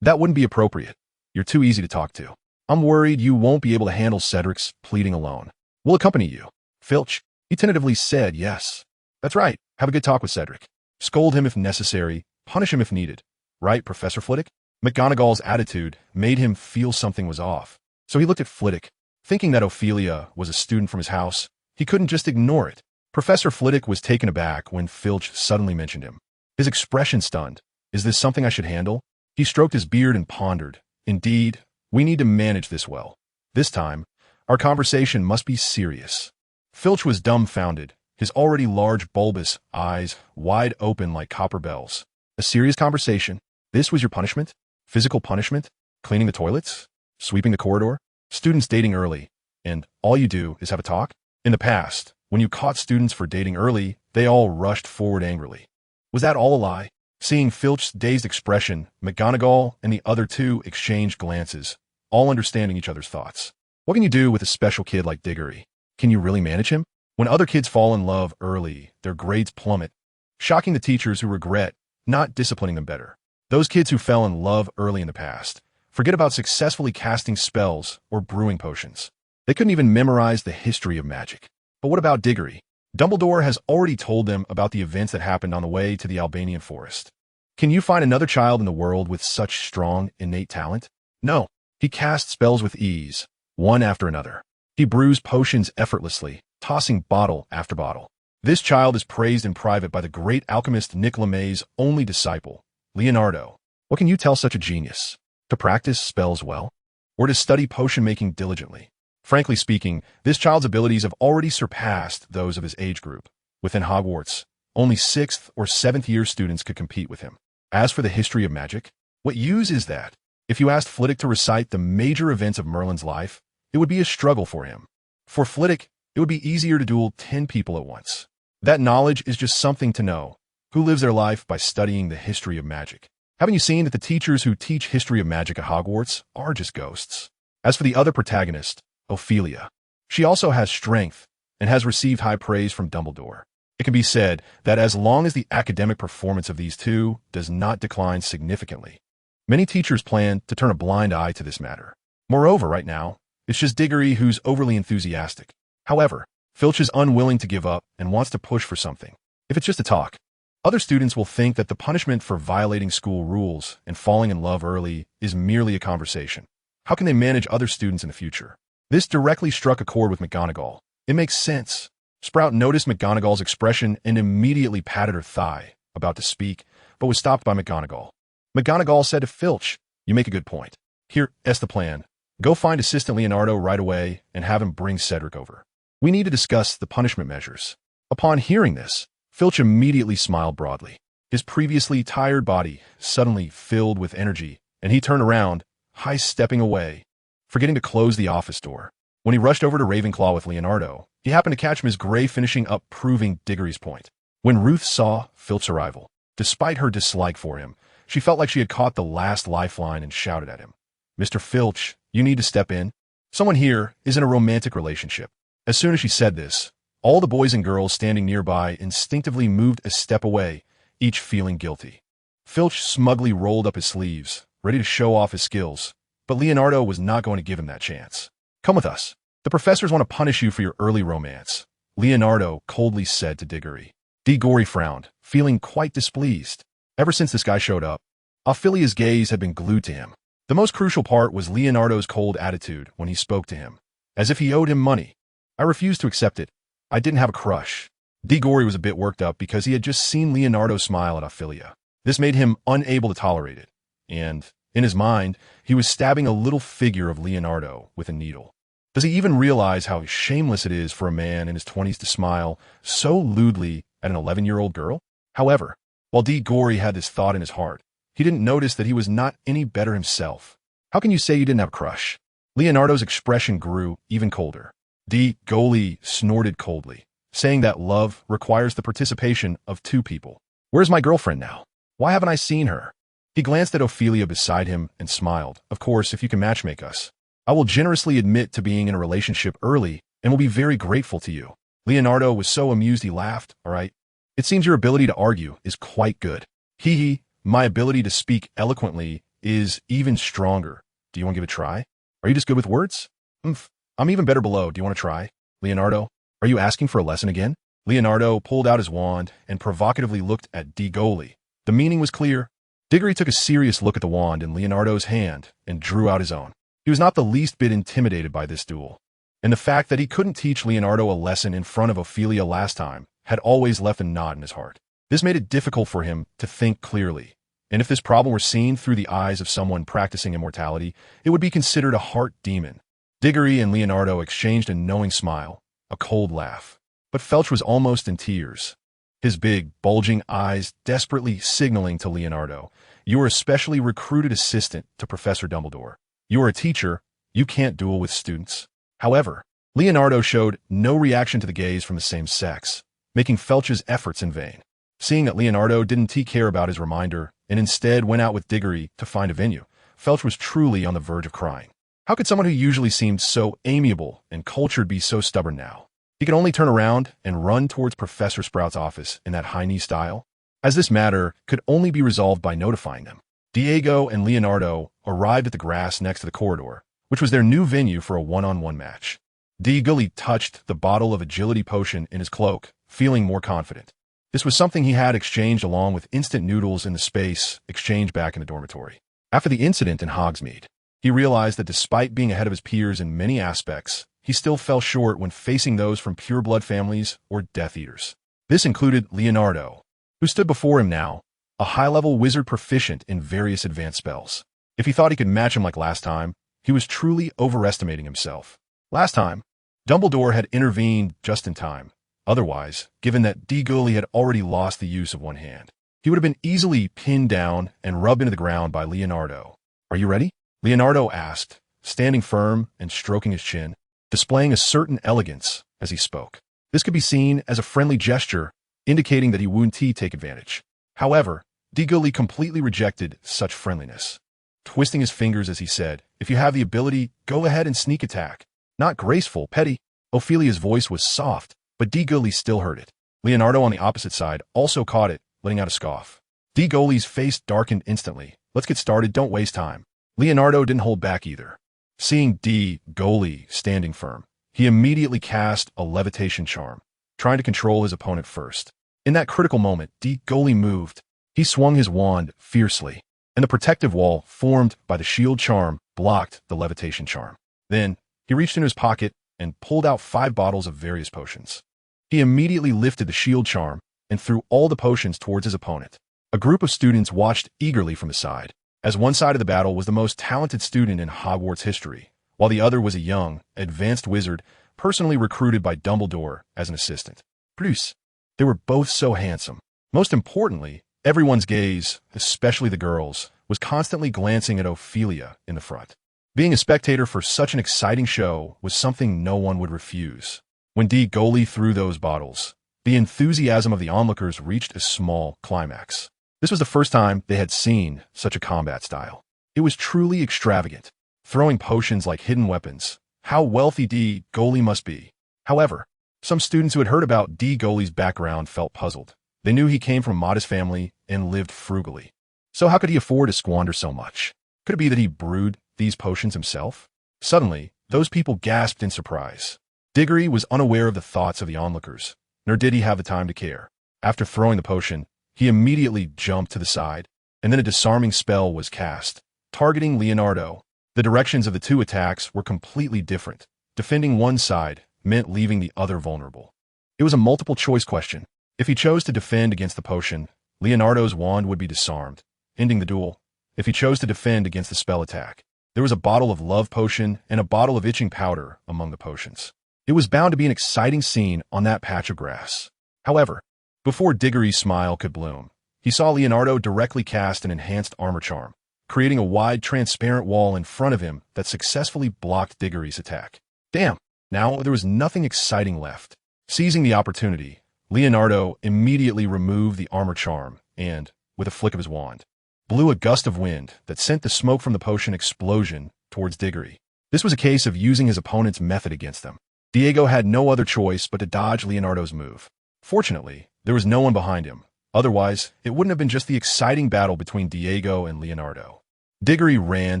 That wouldn't be appropriate. You're too easy to talk to. I'm worried you won't be able to handle Cedric's pleading alone. We'll accompany you. Filch, he tentatively said yes. That's right. Have a good talk with Cedric. Scold him if necessary, punish him if needed. Right, Professor Flitwick? McGonagall's attitude made him feel something was off. So he looked at Flitwick, thinking that Ophelia was a student from his house. He couldn't just ignore it. Professor Flitwick was taken aback when Filch suddenly mentioned him. His expression stunned. Is this something I should handle? He stroked his beard and pondered. Indeed, we need to manage this well. This time, our conversation must be serious. Filch was dumbfounded, his already large bulbous eyes wide open like copper bells. A serious conversation? This was your punishment? Physical punishment? Cleaning the toilets? Sweeping the corridor? Students dating early? And all you do is have a talk? In the past, when you caught students for dating early, they all rushed forward angrily. Was that all a lie? Seeing Filch's dazed expression, McGonagall and the other two exchanged glances, all understanding each other's thoughts. What can you do with a special kid like Diggory? Can you really manage him? When other kids fall in love early, their grades plummet, shocking the teachers who regret not disciplining them better. Those kids who fell in love early in the past forget about successfully casting spells or brewing potions. They couldn't even memorize the history of magic. But what about Diggory? Dumbledore has already told them about the events that happened on the way to the Albanian forest. Can you find another child in the world with such strong, innate talent? No. He cast spells with ease, one after another. He brews potions effortlessly, tossing bottle after bottle. This child is praised in private by the great alchemist Nick LeMay's only disciple, Leonardo. What can you tell such a genius? To practice spells well? Or to study potion-making diligently? Frankly speaking, this child's abilities have already surpassed those of his age group. Within Hogwarts, only 6th or 7th year students could compete with him. As for the history of magic, what use is that? If you asked Flitwick to recite the major events of Merlin's life, it would be a struggle for him. For Flitwick, it would be easier to duel 10 people at once. That knowledge is just something to know. Who lives their life by studying the history of magic? Haven't you seen that the teachers who teach history of magic at Hogwarts are just ghosts? As for the other protagonist, Ophelia, she also has strength and has received high praise from Dumbledore. It can be said that as long as the academic performance of these two does not decline significantly, many teachers plan to turn a blind eye to this matter. Moreover, right now, it's just Diggory who's overly enthusiastic. However, Filch is unwilling to give up and wants to push for something. If it's just a talk, other students will think that the punishment for violating school rules and falling in love early is merely a conversation. How can they manage other students in the future? This directly struck a chord with McGonagall. It makes sense. Sprout noticed McGonagall's expression and immediately patted her thigh, about to speak, but was stopped by McGonagall. McGonagall said to Filch, "You make a good point. Here's the plan. Go find Assistant Leonardo right away and have him bring Cedric over. We need to discuss the punishment measures." Upon hearing this, Filch immediately smiled broadly. His previously tired body suddenly filled with energy, and he turned around, high-stepping away, forgetting to close the office door. When he rushed over to Ravenclaw with Leonardo, he happened to catch Ms. Grey finishing up proving Diggory's point. When Ruth saw Filch's arrival, despite her dislike for him, she felt like she had caught the last lifeline and shouted at him, "Mr. Filch, you need to step in. Someone here is in a romantic relationship." As soon as she said this, all the boys and girls standing nearby instinctively moved a step away, each feeling guilty. Filch smugly rolled up his sleeves, ready to show off his skills, but Leonardo was not going to give him that chance. "Come with us. The professors want to punish you for your early romance," Leonardo coldly said to Diggory. Diggory frowned, feeling quite displeased. Ever since this guy showed up, Ophelia's gaze had been glued to him. The most crucial part was Leonardo's cold attitude when he spoke to him, as if he owed him money. "I refused to accept it. I didn't have a crush." Diggory was a bit worked up because he had just seen Leonardo smile at Ophelia. This made him unable to tolerate it, and, in his mind, he was stabbing a little figure of Leonardo with a needle. Does he even realize how shameless it is for a man in his 20s to smile so lewdly at an 11-year-old girl? However, while Diggory had this thought in his heart, he didn't notice that he was not any better himself. How can you say you didn't have a crush? Leonardo's expression grew even colder. Diggory snorted coldly, saying that love requires the participation of two people. Where's my girlfriend now? Why haven't I seen her? He glanced at Ophelia beside him and smiled. Of course, if you can matchmake us. I will generously admit to being in a relationship early and will be very grateful to you. Leonardo was so amused he laughed. All right. It seems your ability to argue is quite good. Hee, my ability to speak eloquently is even stronger. Do you want to give it a try? Are you just good with words? I'm even better below. Do you want to try? Leonardo, are you asking for a lesson again? Leonardo pulled out his wand and provocatively looked at Diggory. The meaning was clear. Diggory took a serious look at the wand in Leonardo's hand and drew out his own. He was not the least bit intimidated by this duel, and the fact that he couldn't teach Leonardo a lesson in front of Ophelia last time had always left a knot in his heart. This made it difficult for him to think clearly, and if this problem were seen through the eyes of someone practicing immortality, it would be considered a heart demon. Diggory and Leonardo exchanged a knowing smile, a cold laugh, but Felch was almost in tears, his big, bulging eyes desperately signaling to Leonardo, "You are a specially recruited assistant to Professor Dumbledore. You are a teacher. You can't duel with students." However, Leonardo showed no reaction to the gaze from the same sex, making Felch's efforts in vain. Seeing that Leonardo didn't care about his reminder and instead went out with Diggory to find a venue, Felch was truly on the verge of crying. How could someone who usually seemed so amiable and cultured be so stubborn now? He could only turn around and run towards Professor Sprout's office in that high-knee style, as this matter could only be resolved by notifying them. Diego and Leonardo arrived at the grass next to the corridor, which was their new venue for a one-on-one match. Diggory touched the bottle of agility potion in his cloak, feeling more confident. This was something he had exchanged along with instant noodles in the space exchanged back in the dormitory. After the incident in Hogsmeade, he realized that despite being ahead of his peers in many aspects, he still fell short when facing those from pure-blood families or Death Eaters. This included Leonardo, who stood before him now, a high-level wizard proficient in various advanced spells. If he thought he could match him like last time, he was truly overestimating himself. Last time, Dumbledore had intervened just in time. Otherwise, given that Diggory had already lost the use of one hand, he would have been easily pinned down and rubbed into the ground by Leonardo. "Are you ready?" Leonardo asked, standing firm and stroking his chin, displaying a certain elegance as he spoke. This could be seen as a friendly gesture, indicating that he wouldn't take advantage. However, Diggory completely rejected such friendliness, twisting his fingers as he said, "If you have the ability, go ahead and sneak attack. Not graceful, petty." Ophelia's voice was soft, but Diggory still heard it. Leonardo on the opposite side also caught it, letting out a scoff. Diggory's face darkened instantly. "Let's get started, don't waste time." Leonardo didn't hold back either. Seeing Diggory standing firm, he immediately cast a levitation charm, trying to control his opponent first. In that critical moment, Diggory moved. He swung his wand fiercely, and the protective wall formed by the shield charm blocked the levitation charm. Then, he reached into his pocket and pulled out 5 bottles of various potions. He immediately lifted the shield charm and threw all the potions towards his opponent. A group of students watched eagerly from the side, as one side of the battle was the most talented student in Hogwarts history, while the other was a young, advanced wizard personally recruited by Dumbledore as an assistant. Plus, they were both so handsome. Most importantly, everyone's gaze, especially the girls, was constantly glancing at Ophelia in the front. Being a spectator for such an exciting show was something no one would refuse. When Diggory threw those bottles, the enthusiasm of the onlookers reached a small climax. This was the first time they had seen such a combat style. It was truly extravagant, throwing potions like hidden weapons. How wealthy Diggory must be. However, some students who had heard about Diggory's background felt puzzled. They knew he came from a modest family and lived frugally. So how could he afford to squander so much? Could it be that he brewed these potions himself? Suddenly, those people gasped in surprise. Diggory was unaware of the thoughts of the onlookers, nor did he have the time to care. After throwing the potion, he immediately jumped to the side, and then a disarming spell was cast, targeting Leonardo. The directions of the two attacks were completely different. Defending one side meant leaving the other vulnerable. It was a multiple-choice question. If he chose to defend against the potion, Leonardo's wand would be disarmed, ending the duel. If he chose to defend against the spell attack, there was a bottle of love potion and a bottle of itching powder among the potions. It was bound to be an exciting scene on that patch of grass. However, before Diggory's smile could bloom, he saw Leonardo directly cast an enhanced armor charm, creating a wide, transparent wall in front of him that successfully blocked Diggory's attack. Damn! Now there was nothing exciting left. Seizing the opportunity, Leonardo immediately removed the armor charm and, with a flick of his wand, blew a gust of wind that sent the smoke from the potion explosion towards Diggory. This was a case of using his opponent's method against them. Diego had no other choice but to dodge Leonardo's move. Fortunately, there was no one behind him. Otherwise, it wouldn't have been just the exciting battle between Diego and Leonardo. Diggory ran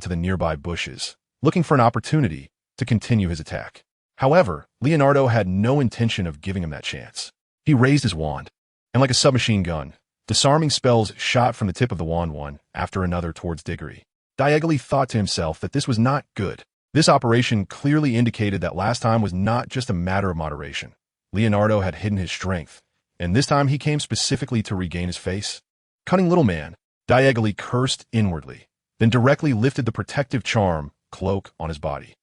to the nearby bushes, looking for an opportunity to continue his attack. However, Leonardo had no intention of giving him that chance. He raised his wand, and like a submachine gun, disarming spells shot from the tip of the wand one after another towards Diggory. Diego thought to himself that this was not good. This operation clearly indicated that last time was not just a matter of moderation. Leonardo had hidden his strength, and this time he came specifically to regain his face. Cunning little man, Diego cursed inwardly, then directly lifted the protective charm cloak on his body.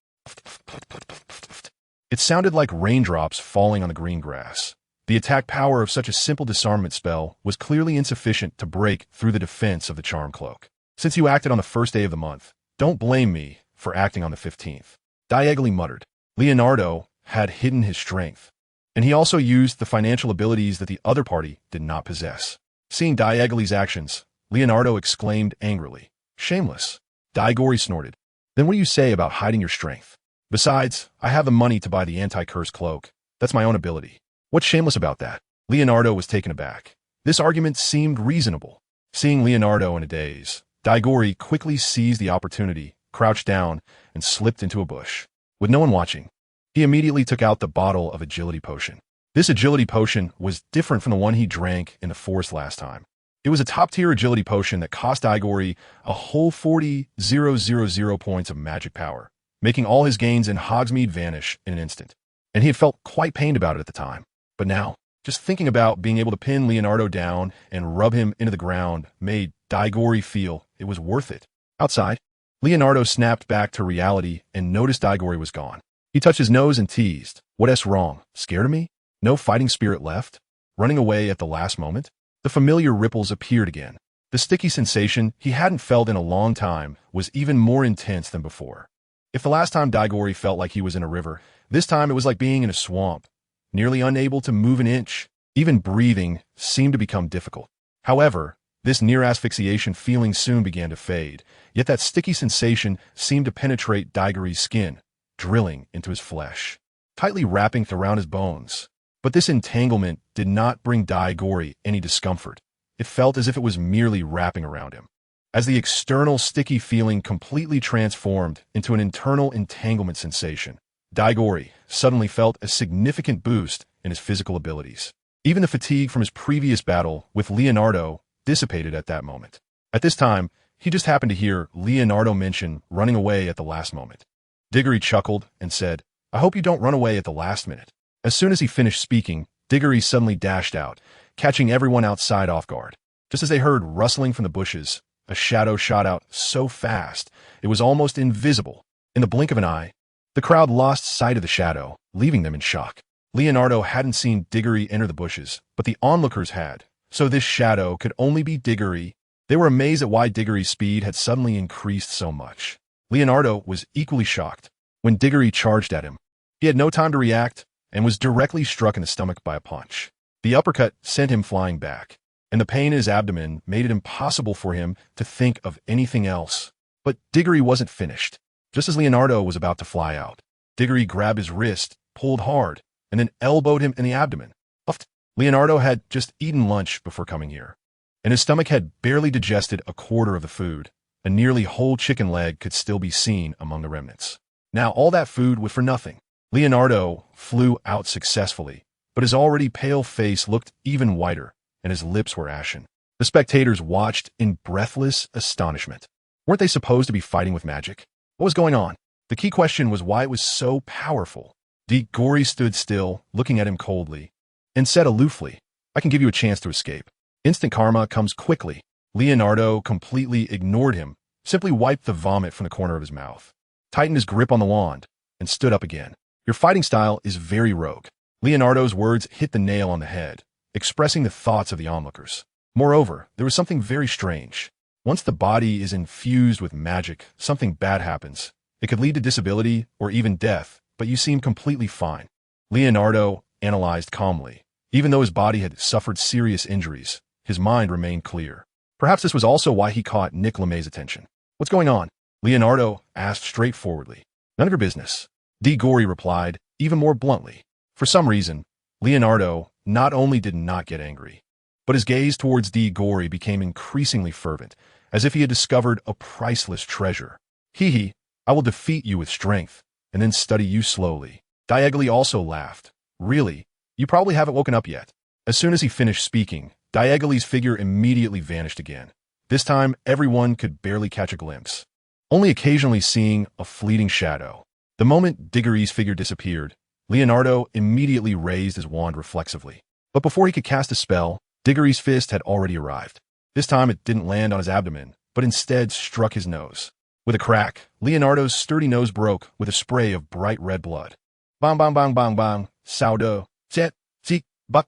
It sounded like raindrops falling on the green grass. The attack power of such a simple disarmament spell was clearly insufficient to break through the defense of the charm cloak. Since you acted on the first day of the month, don't blame me for acting on the 15th. Diego muttered. Leonardo had hidden his strength, and he also used the financial abilities that the other party did not possess. Seeing Diego's actions, Leonardo exclaimed angrily, "Shameless." Diego snorted. "Then what do you say about hiding your strength? Besides, I have the money to buy the anti-curse cloak. That's my own ability. What's shameless about that?" Leonardo was taken aback. This argument seemed reasonable. Seeing Leonardo in a daze, Diego quickly seized the opportunity, crouched down, and slipped into a bush. With no one watching, he immediately took out the bottle of agility potion. This agility potion was different from the one he drank in the forest last time. It was a top-tier agility potion that cost Diego a whole 40,000 points of magic power, making all his gains in Hogsmeade vanish in an instant. And he had felt quite pained about it at the time. But now, just thinking about being able to pin Leonardo down and rub him into the ground made Diego feel it was worth it. Outside, Leonardo snapped back to reality and noticed Diego was gone. He touched his nose and teased, "What's wrong? Scared of me? No fighting spirit left? Running away at the last moment?" The familiar ripples appeared again. The sticky sensation he hadn't felt in a long time was even more intense than before. If the last time Diego felt like he was in a river, this time it was like being in a swamp, nearly unable to move an inch. Even breathing seemed to become difficult. However, this near asphyxiation feeling soon began to fade, yet that sticky sensation seemed to penetrate Diego's skin, drilling into his flesh, tightly wrapping around his bones. But this entanglement did not bring Diego any discomfort. It felt as if it was merely wrapping around him. As the external sticky feeling completely transformed into an internal entanglement sensation, Diego suddenly felt a significant boost in his physical abilities. Even the fatigue from his previous battle with Leonardo dissipated at that moment. At this time, he just happened to hear Leonardo mention running away at the last moment. Diego chuckled and said, "I hope you don't run away at the last minute." As soon as he finished speaking, Diego suddenly dashed out, catching everyone outside off guard. Just as they heard rustling from the bushes, a shadow shot out so fast it was almost invisible. In the blink of an eye, the crowd lost sight of the shadow, leaving them in shock. Leonardo hadn't seen Diego enter the bushes, but the onlookers had, so this shadow could only be Diego. They were amazed at why Diggory's speed had suddenly increased so much. Leonardo was equally shocked when Diego charged at him. He had no time to react and was directly struck in the stomach by a punch. The uppercut sent him flying back, and the pain in his abdomen made it impossible for him to think of anything else. But Diego wasn't finished. Just as Leonardo was about to fly out, Diego grabbed his wrist, pulled hard, and then elbowed him in the abdomen. Puffed. Leonardo had just eaten lunch before coming here, and his stomach had barely digested a quarter of the food. A nearly whole chicken leg could still be seen among the remnants. Now all that food was for nothing. Leonardo flew out successfully, but his already pale face looked even whiter, and his lips were ashen. The spectators watched in breathless astonishment. Weren't they supposed to be fighting with magic? What was going on? The key question was why it was so powerful. Diego stood still, looking at him coldly, and said aloofly, "I can give you a chance to escape. Instant karma comes quickly." Leonardo completely ignored him, simply wiped the vomit from the corner of his mouth, tightened his grip on the wand, and stood up again. "Your fighting style is very rogue." Leonardo's words hit the nail on the head, expressing the thoughts of the onlookers. Moreover, there was something very strange. Once the body is infused with magic, something bad happens. It could lead to disability or even death, but you seem completely fine. Leonardo analyzed calmly. Even though his body had suffered serious injuries, his mind remained clear. Perhaps this was also why he caught Nick LeMay's attention. What's going on? Leonardo asked straightforwardly. None of your business. Diggory replied, even more bluntly. For some reason, Leonardo not only did not get angry, but his gaze towards Diggory became increasingly fervent, as if he had discovered a priceless treasure. Hee, I will defeat you with strength, and then study you slowly. Diegoli also laughed. Really? You probably haven't woken up yet. As soon as he finished speaking, Diegoli's figure immediately vanished again. This time, everyone could barely catch a glimpse, only occasionally seeing a fleeting shadow. The moment Diggory's figure disappeared, Leonardo immediately raised his wand reflexively. But before he could cast a spell, Diggory's fist had already arrived. This time it didn't land on his abdomen, but instead struck his nose. With a crack, Leonardo's sturdy nose broke with a spray of bright red blood. Bang bang bang bang bang, Saudo, Zet, Zik, Buck,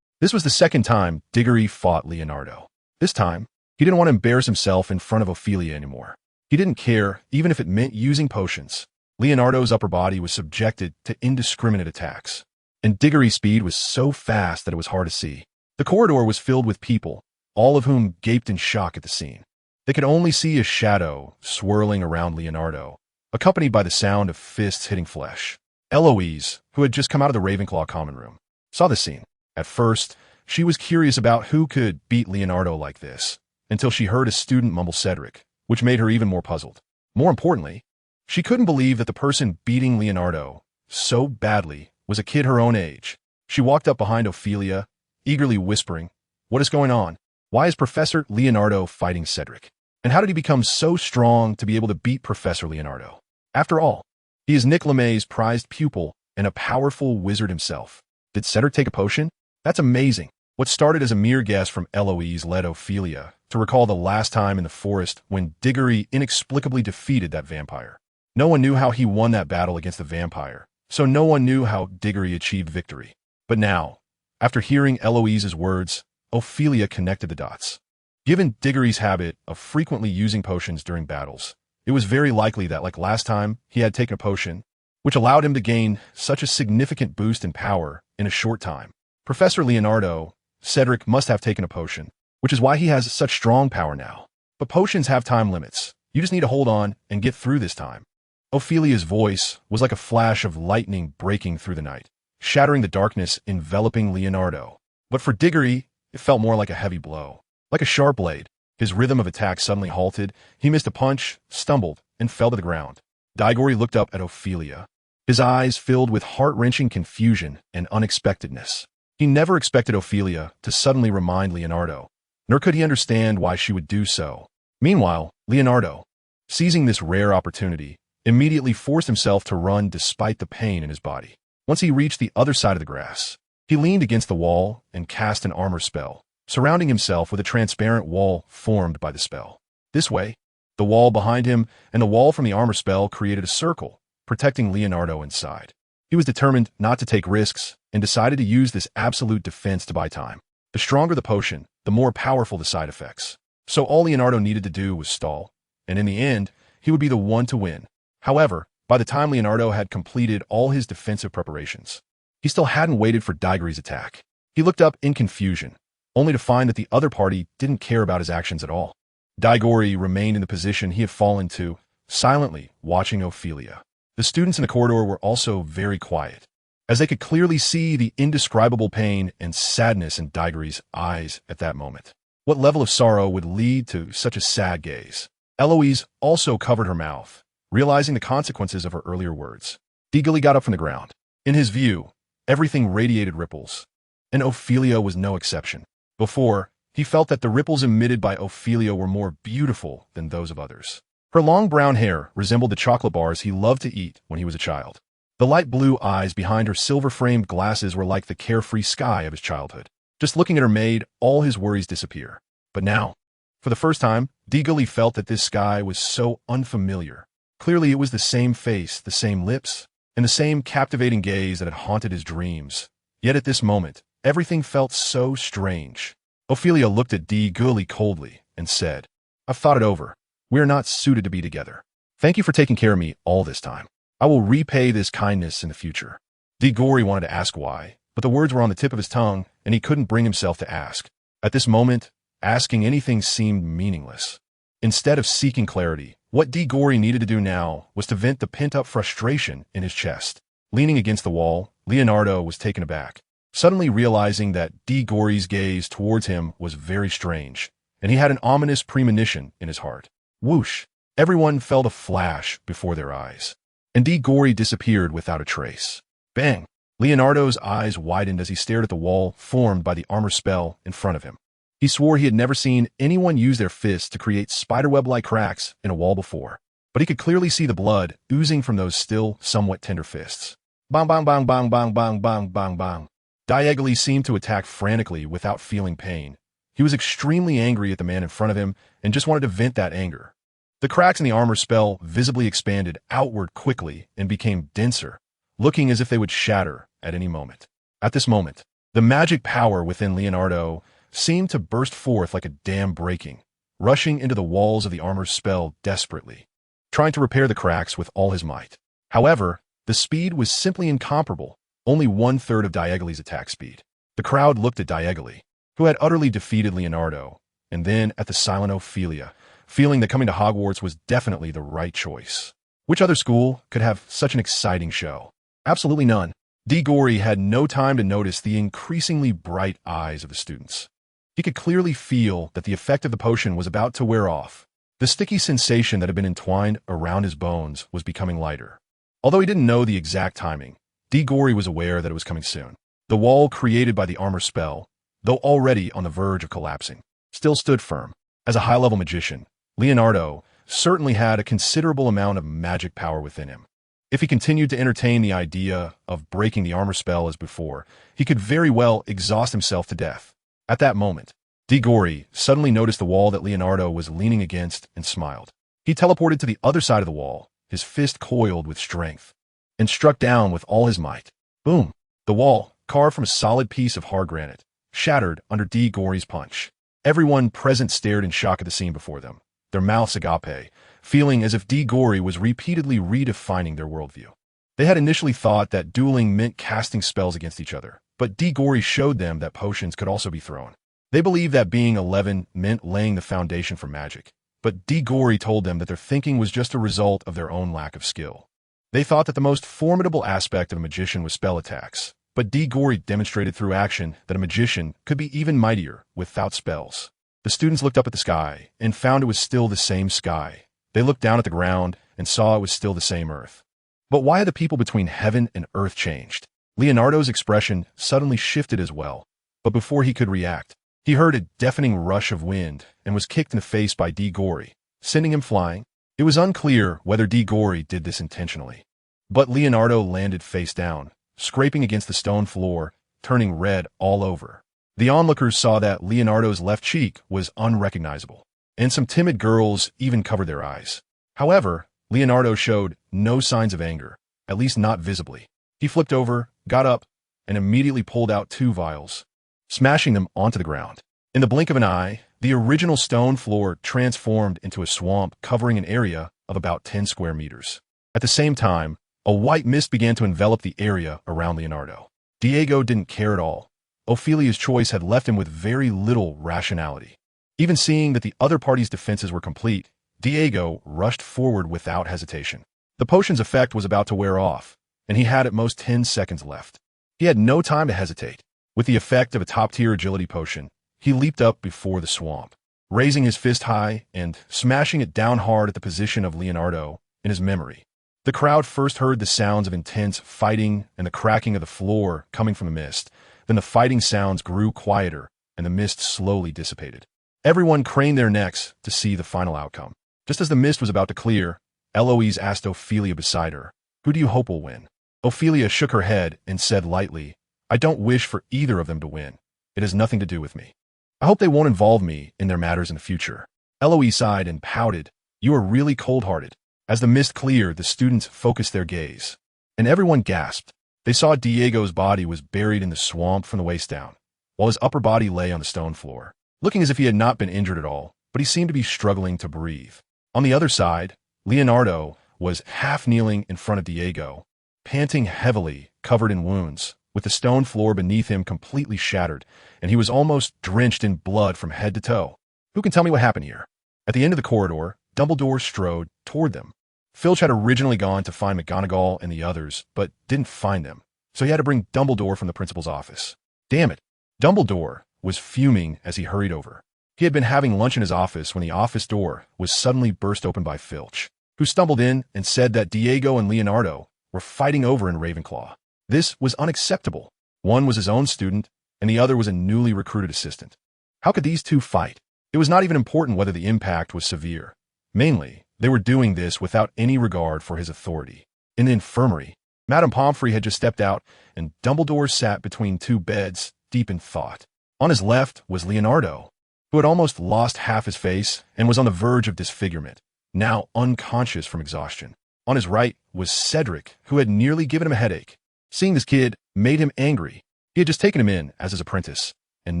This was the second time Diggory fought Leonardo. This time, he didn't want to embarrass himself in front of Ophelia anymore. He didn't care, even if it meant using potions. Leonardo's upper body was subjected to indiscriminate attacks, and Diggory's speed was so fast that it was hard to see. The corridor was filled with people, all of whom gaped in shock at the scene. They could only see a shadow swirling around Leonardo, accompanied by the sound of fists hitting flesh. Eloise, who had just come out of the Ravenclaw common room, saw the scene. At first, she was curious about who could beat Leonardo like this, until she heard a student mumble Cedric, which made her even more puzzled. More importantly, she couldn't believe that the person beating Leonardo so badly was a kid her own age. She walked up behind Ophelia, eagerly whispering, "What is going on? Why is Professor Leonardo fighting Cedric? And how did he become so strong to be able to beat Professor Leonardo? After all, he is Nick LeMay's prized pupil and a powerful wizard himself. Did Cedric take a potion? That's amazing." What started as a mere guess from Eloise led Ophelia to recall the last time in the forest when Diggory inexplicably defeated that vampire. No one knew how he won that battle against the vampire, so no one knew how Diggory achieved victory. But now, after hearing Eloise's words, Ophelia connected the dots. Given Diggory's habit of frequently using potions during battles, it was very likely that, like last time, he had taken a potion, which allowed him to gain such a significant boost in power in a short time. Professor Leonardo, Cedric must have taken a potion, which is why he has such strong power now. But potions have time limits. You just need to hold on and get through this time. Ophelia's voice was like a flash of lightning breaking through the night, shattering the darkness enveloping Leonardo. But for Diggory, it felt more like a heavy blow. Like a sharp blade, his rhythm of attack suddenly halted. He missed a punch, stumbled, and fell to the ground. Diggory looked up at Ophelia, his eyes filled with heart-wrenching confusion and unexpectedness. He never expected Ophelia to suddenly remind Leonardo, nor could he understand why she would do so. Meanwhile, Leonardo, seizing this rare opportunity, immediately forced himself to run despite the pain in his body. Once he reached the other side of the grass, he leaned against the wall and cast an armor spell, surrounding himself with a transparent wall formed by the spell. This way, the wall behind him and the wall from the armor spell created a circle, protecting Leonardo inside. He was determined not to take risks and decided to use this absolute defense to buy time. The stronger the potion, the more powerful the side effects. So all Leonardo needed to do was stall, and in the end, he would be the one to win. However, by the time Leonardo had completed all his defensive preparations, he still hadn't waited for Diggory's attack. He looked up in confusion, only to find that the other party didn't care about his actions at all. Diggory remained in the position he had fallen to, silently watching Ophelia. The students in the corridor were also very quiet, as they could clearly see the indescribable pain and sadness in Diggory's eyes at that moment. What level of sorrow would lead to such a sad gaze? Eloise also covered her mouth, realizing the consequences of her earlier words. Diggory got up from the ground. In his view, everything radiated ripples, and Ophelia was no exception. Before, he felt that the ripples emitted by Ophelia were more beautiful than those of others. Her long brown hair resembled the chocolate bars he loved to eat when he was a child. The light blue eyes behind her silver-framed glasses were like the carefree sky of his childhood. Just looking at her made all his worries disappear. But now, for the first time, Diggory felt that this sky was so unfamiliar. Clearly it was the same face, the same lips, and the same captivating gaze that had haunted his dreams. Yet at this moment, everything felt so strange. Ophelia looked at Diggory coldly and said, I've thought it over. We are not suited to be together. Thank you for taking care of me all this time. I will repay this kindness in the future. Diggory wanted to ask why, but the words were on the tip of his tongue, and he couldn't bring himself to ask. At this moment, asking anything seemed meaningless. Instead of seeking clarity, what Diggory needed to do now was to vent the pent-up frustration in his chest. Leaning against the wall, Leonardo was taken aback, suddenly realizing that Diggory's gaze towards him was very strange, and he had an ominous premonition in his heart. Whoosh! Everyone felt a flash before their eyes, and Diggory disappeared without a trace. Bang! Leonardo's eyes widened as he stared at the wall formed by the armor spell in front of him. He swore he had never seen anyone use their fists to create spiderweb-like cracks in a wall before, but he could clearly see the blood oozing from those still somewhat tender fists. Bang bang bang bang bang bang bang bang bang. Diagonally seemed to attack frantically without feeling pain. He was extremely angry at the man in front of him and just wanted to vent that anger. The cracks in the armor spell visibly expanded outward quickly and became denser, looking as if they would shatter at any moment. At this moment, the magic power within Leonardo seemed to burst forth like a dam breaking, rushing into the walls of the armor spell desperately, trying to repair the cracks with all his might. However, the speed was simply incomparable, only 1/3 of Diagonally's attack speed. The crowd looked at Diagonally, who had utterly defeated Leonardo, and then at the silent Ophelia, feeling that coming to Hogwarts was definitely the right choice. Which other school could have such an exciting show? Absolutely none. Diggory had no time to notice the increasingly bright eyes of the students. He could clearly feel that the effect of the potion was about to wear off. The sticky sensation that had been entwined around his bones was becoming lighter. Although he didn't know the exact timing, Diggory was aware that it was coming soon. The wall created by the armor spell, though already on the verge of collapsing, still stood firm. As a high-level magician, Leonardo certainly had a considerable amount of magic power within him. If he continued to entertain the idea of breaking the armor spell as before, he could very well exhaust himself to death. At that moment, Diggory suddenly noticed the wall that Leonardo was leaning against and smiled. He teleported to the other side of the wall, his fist coiled with strength, and struck down with all his might. Boom! The wall, carved from a solid piece of hard granite, shattered under Diggory's punch. Everyone present stared in shock at the scene before them, their mouths agape, feeling as if Diggory was repeatedly redefining their worldview. They had initially thought that dueling meant casting spells against each other, but Diggory showed them that potions could also be thrown. They believed that being 11 meant laying the foundation for magic, but Diggory told them that their thinking was just a result of their own lack of skill. They thought that the most formidable aspect of a magician was spell attacks, but Diggory demonstrated through action that a magician could be even mightier without spells. The students looked up at the sky and found it was still the same sky. They looked down at the ground and saw it was still the same earth. But why had the people between heaven and earth changed? Leonardo's expression suddenly shifted as well, but before he could react, he heard a deafening rush of wind and was kicked in the face by Diggory, sending him flying. It was unclear whether Diggory did this intentionally, but Leonardo landed face down, scraping against the stone floor, turning red all over. The onlookers saw that Leonardo's left cheek was unrecognizable, and some timid girls even covered their eyes. However, Leonardo showed no signs of anger, at least not visibly. He flipped over, got up, and immediately pulled out 2 vials, smashing them onto the ground. In the blink of an eye, the original stone floor transformed into a swamp covering an area of about 10 square meters. At the same time, a white mist began to envelop the area around Leonardo. Diego didn't care at all. Ophelia's choice had left him with very little rationality. Even seeing that the other party's defenses were complete, Diego rushed forward without hesitation. The potion's effect was about to wear off, and he had at most 10 seconds left. He had no time to hesitate. With the effect of a top-tier agility potion, he leaped up before the swamp, raising his fist high and smashing it down hard at the position of Leonardo in his memory. The crowd first heard the sounds of intense fighting and the cracking of the floor coming from the mist. Then the fighting sounds grew quieter, and the mist slowly dissipated. Everyone craned their necks to see the final outcome. Just as the mist was about to clear, Eloise asked Ophelia beside her, "Who do you hope will win?" Ophelia shook her head and said lightly, "I don't wish for either of them to win. It has nothing to do with me. I hope they won't involve me in their matters in the future." Eloise sighed and pouted, "You are really cold-hearted." As the mist cleared, the students focused their gaze, and everyone gasped. They saw Diego's body was buried in the swamp from the waist down, while his upper body lay on the stone floor, looking as if he had not been injured at all, but he seemed to be struggling to breathe. On the other side, Leonardo was half kneeling in front of Diego, panting heavily, covered in wounds, with the stone floor beneath him completely shattered, and he was almost drenched in blood from head to toe. Who can tell me what happened here? At the end of the corridor, Dumbledore strode toward them. Filch had originally gone to find McGonagall and the others, but didn't find them, so he had to bring Dumbledore from the principal's office. Damn it. Dumbledore was fuming as he hurried over. He had been having lunch in his office when the office door was suddenly burst open by Filch, who stumbled in and said that Diego and Leonardo were fighting over in Ravenclaw. This was unacceptable. One was his own student, and the other was a newly recruited assistant. How could these two fight? It was not even important whether the impact was severe. Mainly, they were doing this without any regard for his authority. In the infirmary, Madame Pomfrey had just stepped out, and Dumbledore sat between two beds, deep in thought. On his left was Leonardo, who had almost lost half his face and was on the verge of disfigurement, now unconscious from exhaustion. On his right was Cedric, who had nearly given him a headache. Seeing this kid made him angry. He had just taken him in as his apprentice, and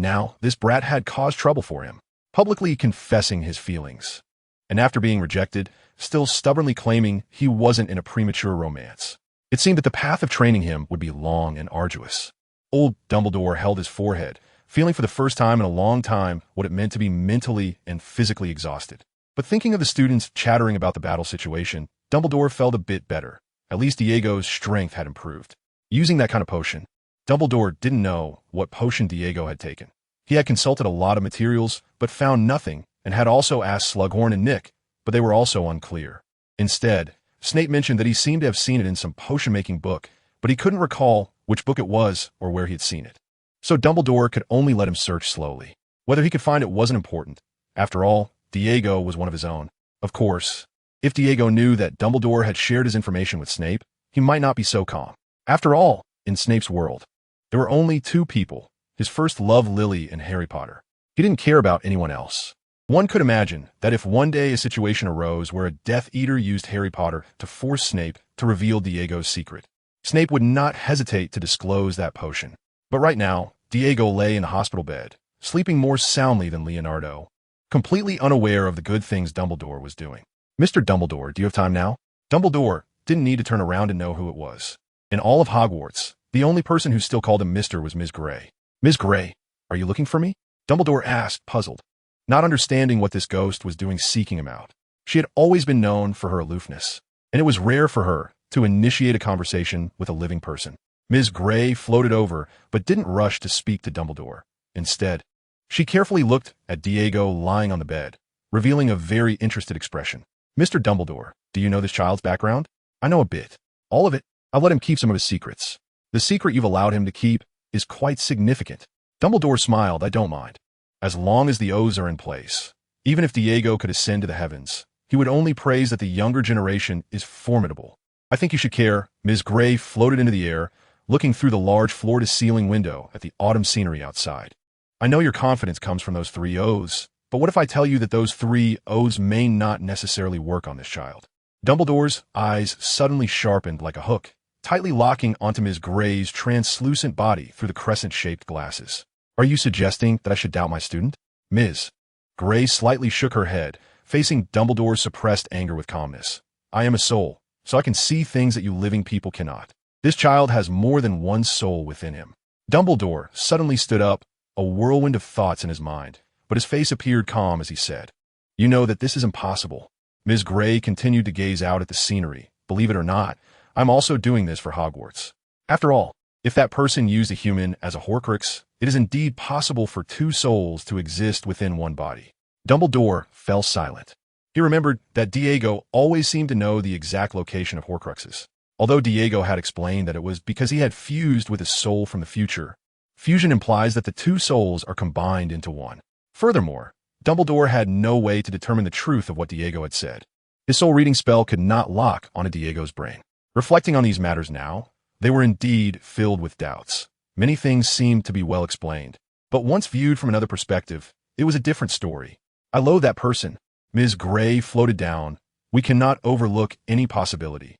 now this brat had caused trouble for him, publicly confessing his feelings. And after being rejected, still stubbornly claiming he wasn't in a premature romance. It seemed that the path of training him would be long and arduous. Old Dumbledore held his forehead, feeling for the first time in a long time what it meant to be mentally and physically exhausted. But thinking of the students chattering about the battle situation, Dumbledore felt a bit better. At least Diego's strength had improved. Using that kind of potion, Dumbledore didn't know what potion Diego had taken. He had consulted a lot of materials, but found nothing, and had also asked Slughorn and Nick, but they were also unclear. Instead, Snape mentioned that he seemed to have seen it in some potion-making book, but he couldn't recall which book it was or where he had seen it. So Dumbledore could only let him search slowly. Whether he could find it wasn't important. After all, Diego was one of his own. Of course, if Diego knew that Dumbledore had shared his information with Snape, he might not be so calm. After all, in Snape's world, there were only two people, his first love Lily and Harry Potter. He didn't care about anyone else. One could imagine that if one day a situation arose where a Death Eater used Harry Potter to force Snape to reveal Diego's secret, Snape would not hesitate to disclose that potion. But right now, Diego lay in the hospital bed, sleeping more soundly than Leonardo, completely unaware of the good things Dumbledore was doing. Mr. Dumbledore, do you have time now? Dumbledore didn't need to turn around to know who it was. In all of Hogwarts, the only person who still called him Mr. was Ms. Grey. Ms. Grey, are you looking for me? Dumbledore asked, puzzled, not understanding what this ghost was doing seeking him out. She had always been known for her aloofness, and it was rare for her to initiate a conversation with a living person. Ms. Grey floated over, but didn't rush to speak to Dumbledore. Instead, she carefully looked at Diego lying on the bed, revealing a very interested expression. Mr. Dumbledore, do you know this child's background? I know a bit. All of it. I've let him keep some of his secrets. The secret you've allowed him to keep is quite significant. Dumbledore smiled. I don't mind. As long as the O's are in place. Even if Diego could ascend to the heavens, he would only praise that the younger generation is formidable. I think you should care. Ms. Grey floated into the air, looking through the large floor-to-ceiling window at the autumn scenery outside. I know your confidence comes from those three O's, but what if I tell you that those three O's may not necessarily work on this child? Dumbledore's eyes suddenly sharpened like a hook, tightly locking onto Ms. Grey's translucent body through the crescent-shaped glasses. Are you suggesting that I should doubt my student? Ms. Grey slightly shook her head, facing Dumbledore's suppressed anger with calmness. I am a soul, so I can see things that you living people cannot. This child has more than one soul within him. Dumbledore suddenly stood up, a whirlwind of thoughts in his mind, but his face appeared calm as he said, You know that this is impossible. Ms. Grey continued to gaze out at the scenery. Believe it or not, I'm also doing this for Hogwarts. After all, if that person used a human as a Horcrux, it is indeed possible for two souls to exist within one body. Dumbledore fell silent. He remembered that Diego always seemed to know the exact location of Horcruxes. Although Diego had explained that it was because he had fused with his soul from the future, fusion implies that the two souls are combined into one. Furthermore, Dumbledore had no way to determine the truth of what Diego had said. His soul reading spell could not lock onto Diego's brain. Reflecting on these matters now, they were indeed filled with doubts. Many things seemed to be well explained, but once viewed from another perspective, it was a different story. I loathe that person. Ms. Grey floated down. We cannot overlook any possibility.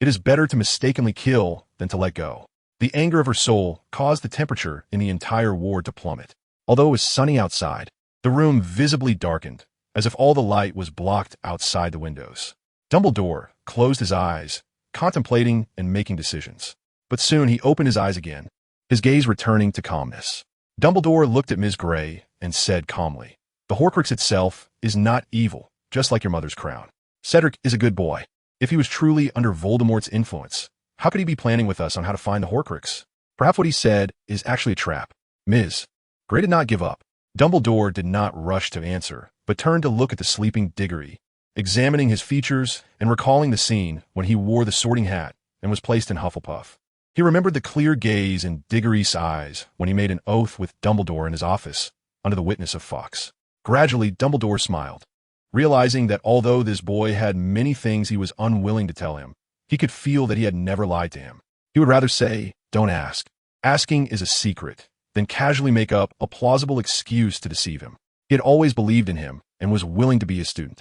It is better to mistakenly kill than to let go. The anger of her soul caused the temperature in the entire ward to plummet. Although it was sunny outside, the room visibly darkened, as if all the light was blocked outside the windows. Dumbledore closed his eyes, contemplating and making decisions. But soon he opened his eyes again, his gaze returning to calmness. Dumbledore looked at Ms. Grey and said calmly, "The Horcrux itself is not evil, just like your mother's crown. Cedric is a good boy. If he was truly under Voldemort's influence, how could he be planning with us on how to find the Horcrux? Perhaps what he said is actually a trap." Ms. Grey did not give up. Dumbledore did not rush to answer, but turned to look at the sleeping Diggory, examining his features and recalling the scene when he wore the Sorting Hat and was placed in Hufflepuff. He remembered the clear gaze in Diggory's eyes when he made an oath with Dumbledore in his office, under the witness of Fawkes. Gradually, Dumbledore smiled, realizing that although this boy had many things he was unwilling to tell him, he could feel that he had never lied to him. He would rather say, "Don't ask. Asking is a secret," than casually make up a plausible excuse to deceive him. He had always believed in him and was willing to be his student.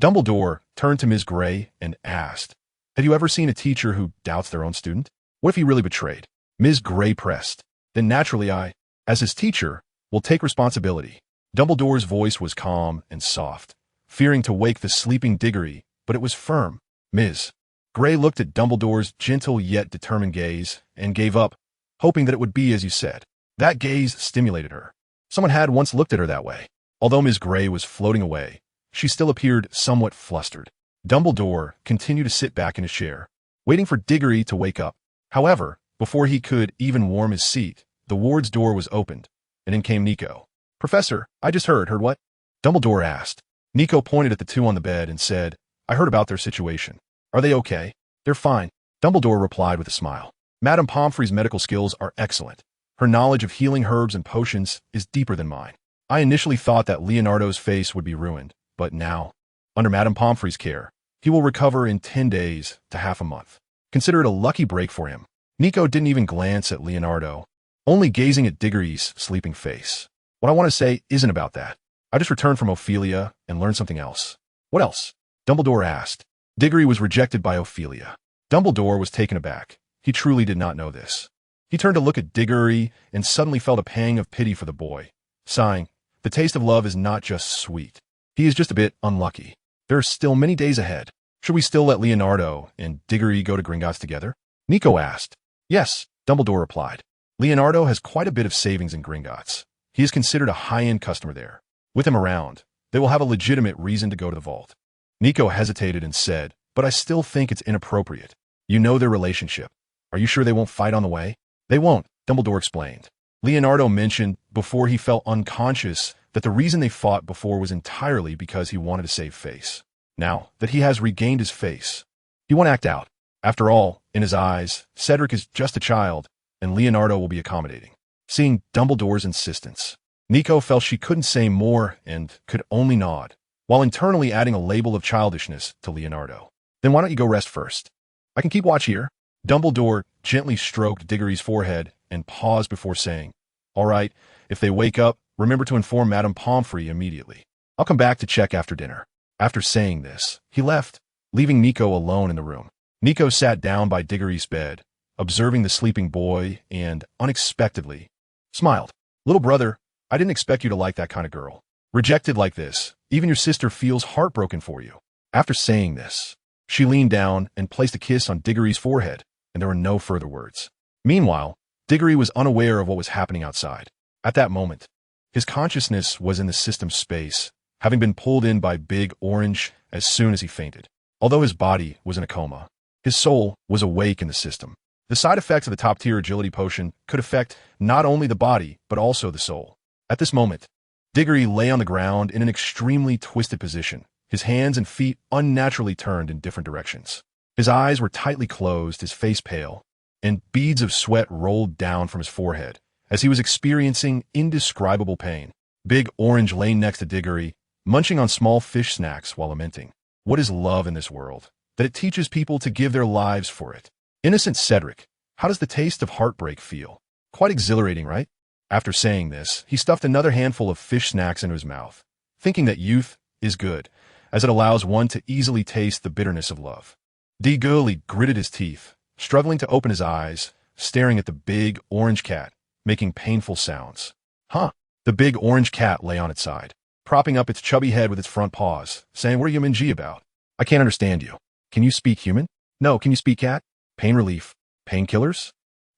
Dumbledore turned to Ms. Grey and asked, "Have you ever seen a teacher who doubts their own student? What if he really betrayed?" Ms. Grey pressed. "Then naturally I, as his teacher, will take responsibility." Dumbledore's voice was calm and soft, fearing to wake the sleeping Diggory, but it was firm. Ms. Grey looked at Dumbledore's gentle yet determined gaze and gave up, hoping that it would be as you said. That gaze stimulated her. Someone had once looked at her that way. Although Ms. Grey was floating away, she still appeared somewhat flustered. Dumbledore continued to sit back in his chair, waiting for Diggory to wake up. However, before he could even warm his seat, the ward's door was opened, and in came Nico. "Professor, I just heard what?" Dumbledore asked. Nico pointed at the two on the bed and said, "I heard about their situation. Are they okay?" "They're fine," Dumbledore replied with a smile. "Madame Pomfrey's medical skills are excellent. Her knowledge of healing herbs and potions is deeper than mine. I initially thought that Leonardo's face would be ruined, but now, under Madame Pomfrey's care, he will recover in 10 days to half a month. Consider it a lucky break for him." Nico didn't even glance at Leonardo, only gazing at Diggory's sleeping face. "What I want to say isn't about that. I just returned from Ophelia and learned something else." "What else?" Dumbledore asked. Diggory was rejected by Ophelia. Dumbledore was taken aback. He truly did not know this. He turned to look at Diggory and suddenly felt a pang of pity for the boy, sighing, "The taste of love is not just sweet. He is just a bit unlucky. There are still many days ahead. Should we still let Leonardo and Diggory go to Gringotts together?" Nico asked. "Yes," Dumbledore replied. "Leonardo has quite a bit of savings in Gringotts. He is considered a high-end customer there. With him around, they will have a legitimate reason to go to the vault." Nico hesitated and said, "But I still think it's inappropriate. You know their relationship. Are you sure they won't fight on the way?" "They won't," Dumbledore explained. Leonardo mentioned before he fell unconscious that the reason they fought before was entirely because he wanted to save face. Now that he has regained his face, he won't act out. After all, in his eyes, Cedric is just a child, and Leonardo will be accommodating. Seeing Dumbledore's insistence, Nico felt she couldn't say more and could only nod, while internally adding a label of childishness to Leonardo. "Then why don't you go rest first? I can keep watch here." Dumbledore gently stroked Diggory's forehead and paused before saying, "All right, if they wake up, remember to inform Madame Pomfrey immediately. I'll come back to check after dinner." After saying this, he left, leaving Nico alone in the room. Nico sat down by Diggory's bed, observing the sleeping boy, and, unexpectedly, smiled. "Little brother, I didn't expect you to like that kind of girl. Rejected like this, even your sister feels heartbroken for you." After saying this, she leaned down and placed a kiss on Diggory's forehead, and there were no further words. Meanwhile, Diggory was unaware of what was happening outside. At that moment, his consciousness was in the system's space, having been pulled in by Big Orange as soon as he fainted. Although his body was in a coma, his soul was awake in the system. The side effects of the top-tier agility potion could affect not only the body, but also the soul. At this moment, Diggory lay on the ground in an extremely twisted position, his hands and feet unnaturally turned in different directions. His eyes were tightly closed, his face pale, and beads of sweat rolled down from his forehead as he was experiencing indescribable pain. Big Orange lay next to Diggory, munching on small fish snacks while lamenting. What is love in this world? That it teaches people to give their lives for it. Innocent Cedric, how does the taste of heartbreak feel? Quite exhilarating, right? After saying this, he stuffed another handful of fish snacks into his mouth, thinking that youth is good, as it allows one to easily taste the bitterness of love. Diggory gritted his teeth, struggling to open his eyes, staring at the big orange cat, making painful sounds. "Huh." The big orange cat lay on its side. propping up its chubby head with its front paws, saying, "What are you MNG about? I can't understand you. Can you speak human? No, can you speak cat? Pain relief. Painkillers?"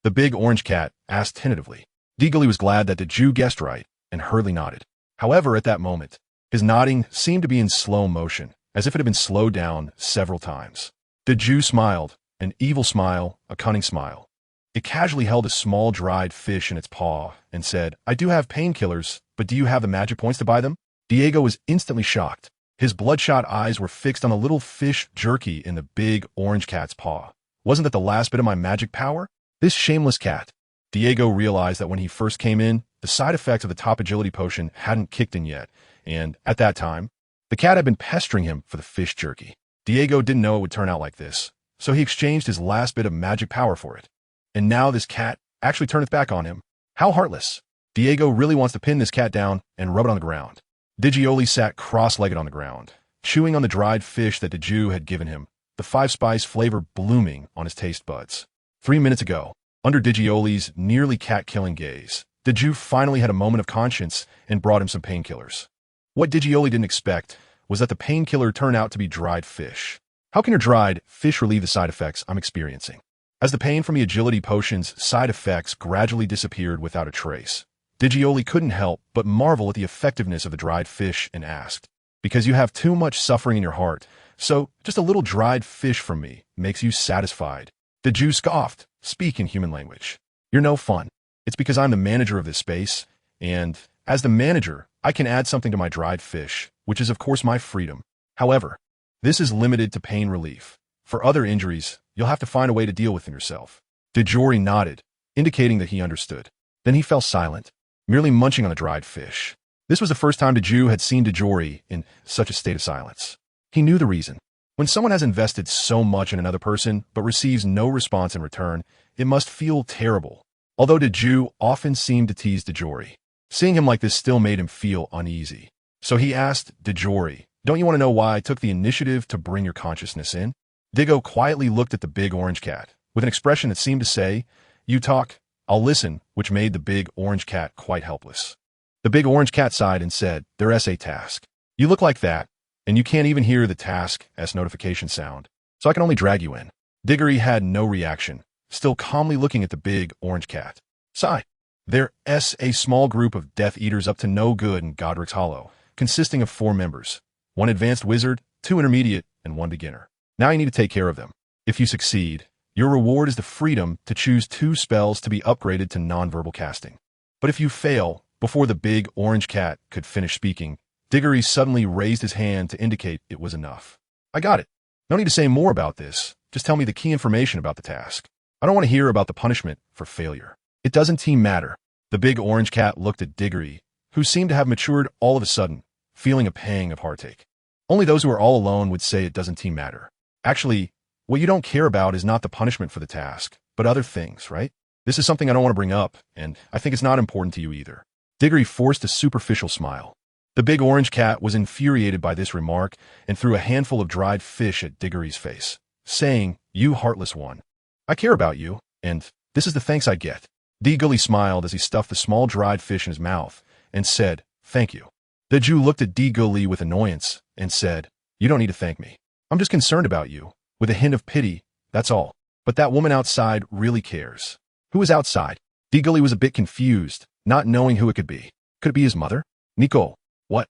The big orange cat asked tentatively. Deagly was glad that the Jew guessed right, and hurriedly nodded. However, at that moment, his nodding seemed to be in slow motion, as if it had been slowed down several times. The Jew smiled, an evil smile, a cunning smile. It casually held a small dried fish in its paw and said, "I do have painkillers, but do you have the magic points to buy them?" Diego was instantly shocked. His bloodshot eyes were fixed on the little fish jerky in the big orange cat's paw. Wasn't that the last bit of my magic power? This shameless cat. Diego realized that when he first came in, the side effects of the top agility potion hadn't kicked in yet, and at that time, the cat had been pestering him for the fish jerky. Diego didn't know it would turn out like this, so he exchanged his last bit of magic power for it. And now this cat actually turneth back on him. How heartless. Diego really wants to pin this cat down and rub it on the ground. Digioli sat cross-legged on the ground, chewing on the dried fish that the Jew had given him, the five-spice flavor blooming on his taste buds. 3 minutes ago, under Digioli's nearly cat-killing gaze, the Jew finally had a moment of conscience and brought him some painkillers. What Digioli didn't expect was that the painkiller turned out to be dried fish. How can your dried fish relieve the side effects I'm experiencing? As the pain from the agility potion's side effects gradually disappeared without a trace, Digioli couldn't help but marvel at the effectiveness of the dried fish and asked, "Because you have too much suffering in your heart, so just a little dried fish from me makes you satisfied." The Jew scoffed, "Speak in human language. You're no fun. It's because I'm the manager of this space, and as the manager, I can add something to my dried fish, which is of course my freedom. However, this is limited to pain relief. For other injuries, you'll have to find a way to deal with them yourself." Dijori nodded, indicating that he understood. Then he fell silent, merely munching on the dried fish. This was the first time the Jew had seen Dijori in such a state of silence. He knew the reason. When someone has invested so much in another person but receives no response in return, it must feel terrible. Although the Jew often seemed to tease Dijori, seeing him like this still made him feel uneasy. So he asked Dijori, "Don't you want to know why I took the initiative to bring your consciousness in?" Digo quietly looked at the big orange cat, with an expression that seemed to say, "You talk, I'll listen," which made the big orange cat quite helpless. The big orange cat sighed and said, "There's a task. You look like that, and you can't even hear the task S notification sound, so I can only drag you in." Diggory had no reaction, still calmly looking at the big orange cat. Sigh. There's a small group of Death Eaters up to no good in Godric's Hollow, consisting of 4 members, 1 advanced wizard, 2 intermediate, and 1 beginner. Now you need to take care of them. If you succeed, your reward is the freedom to choose 2 spells to be upgraded to nonverbal casting. But if you fail, before the big orange cat could finish speaking, Diggory suddenly raised his hand to indicate it was enough. "I got it. No need to say more about this. Just tell me the key information about the task. I don't want to hear about the punishment for failure. It doesn't matter." The big orange cat looked at Diggory, who seemed to have matured all of a sudden, feeling a pang of heartache. Only those who are all alone would say it doesn't matter. Actually, what you don't care about is not the punishment for the task, but other things, right? This is something I don't want to bring up, and I think it's not important to you either. Diggory forced a superficial smile. The big orange cat was infuriated by this remark and threw a handful of dried fish at Diggory's face, saying, "You heartless one. I care about you, and this is the thanks I get." Diggory smiled as he stuffed the small dried fish in his mouth and said, "Thank you." The Jew looked at Diggory with annoyance and said, "You don't need to thank me. I'm just concerned about you, with a hint of pity, that's all. But that woman outside really cares." "Who is outside?" Diggory was a bit confused, not knowing who it could be. Could it be his mother? Nico. What?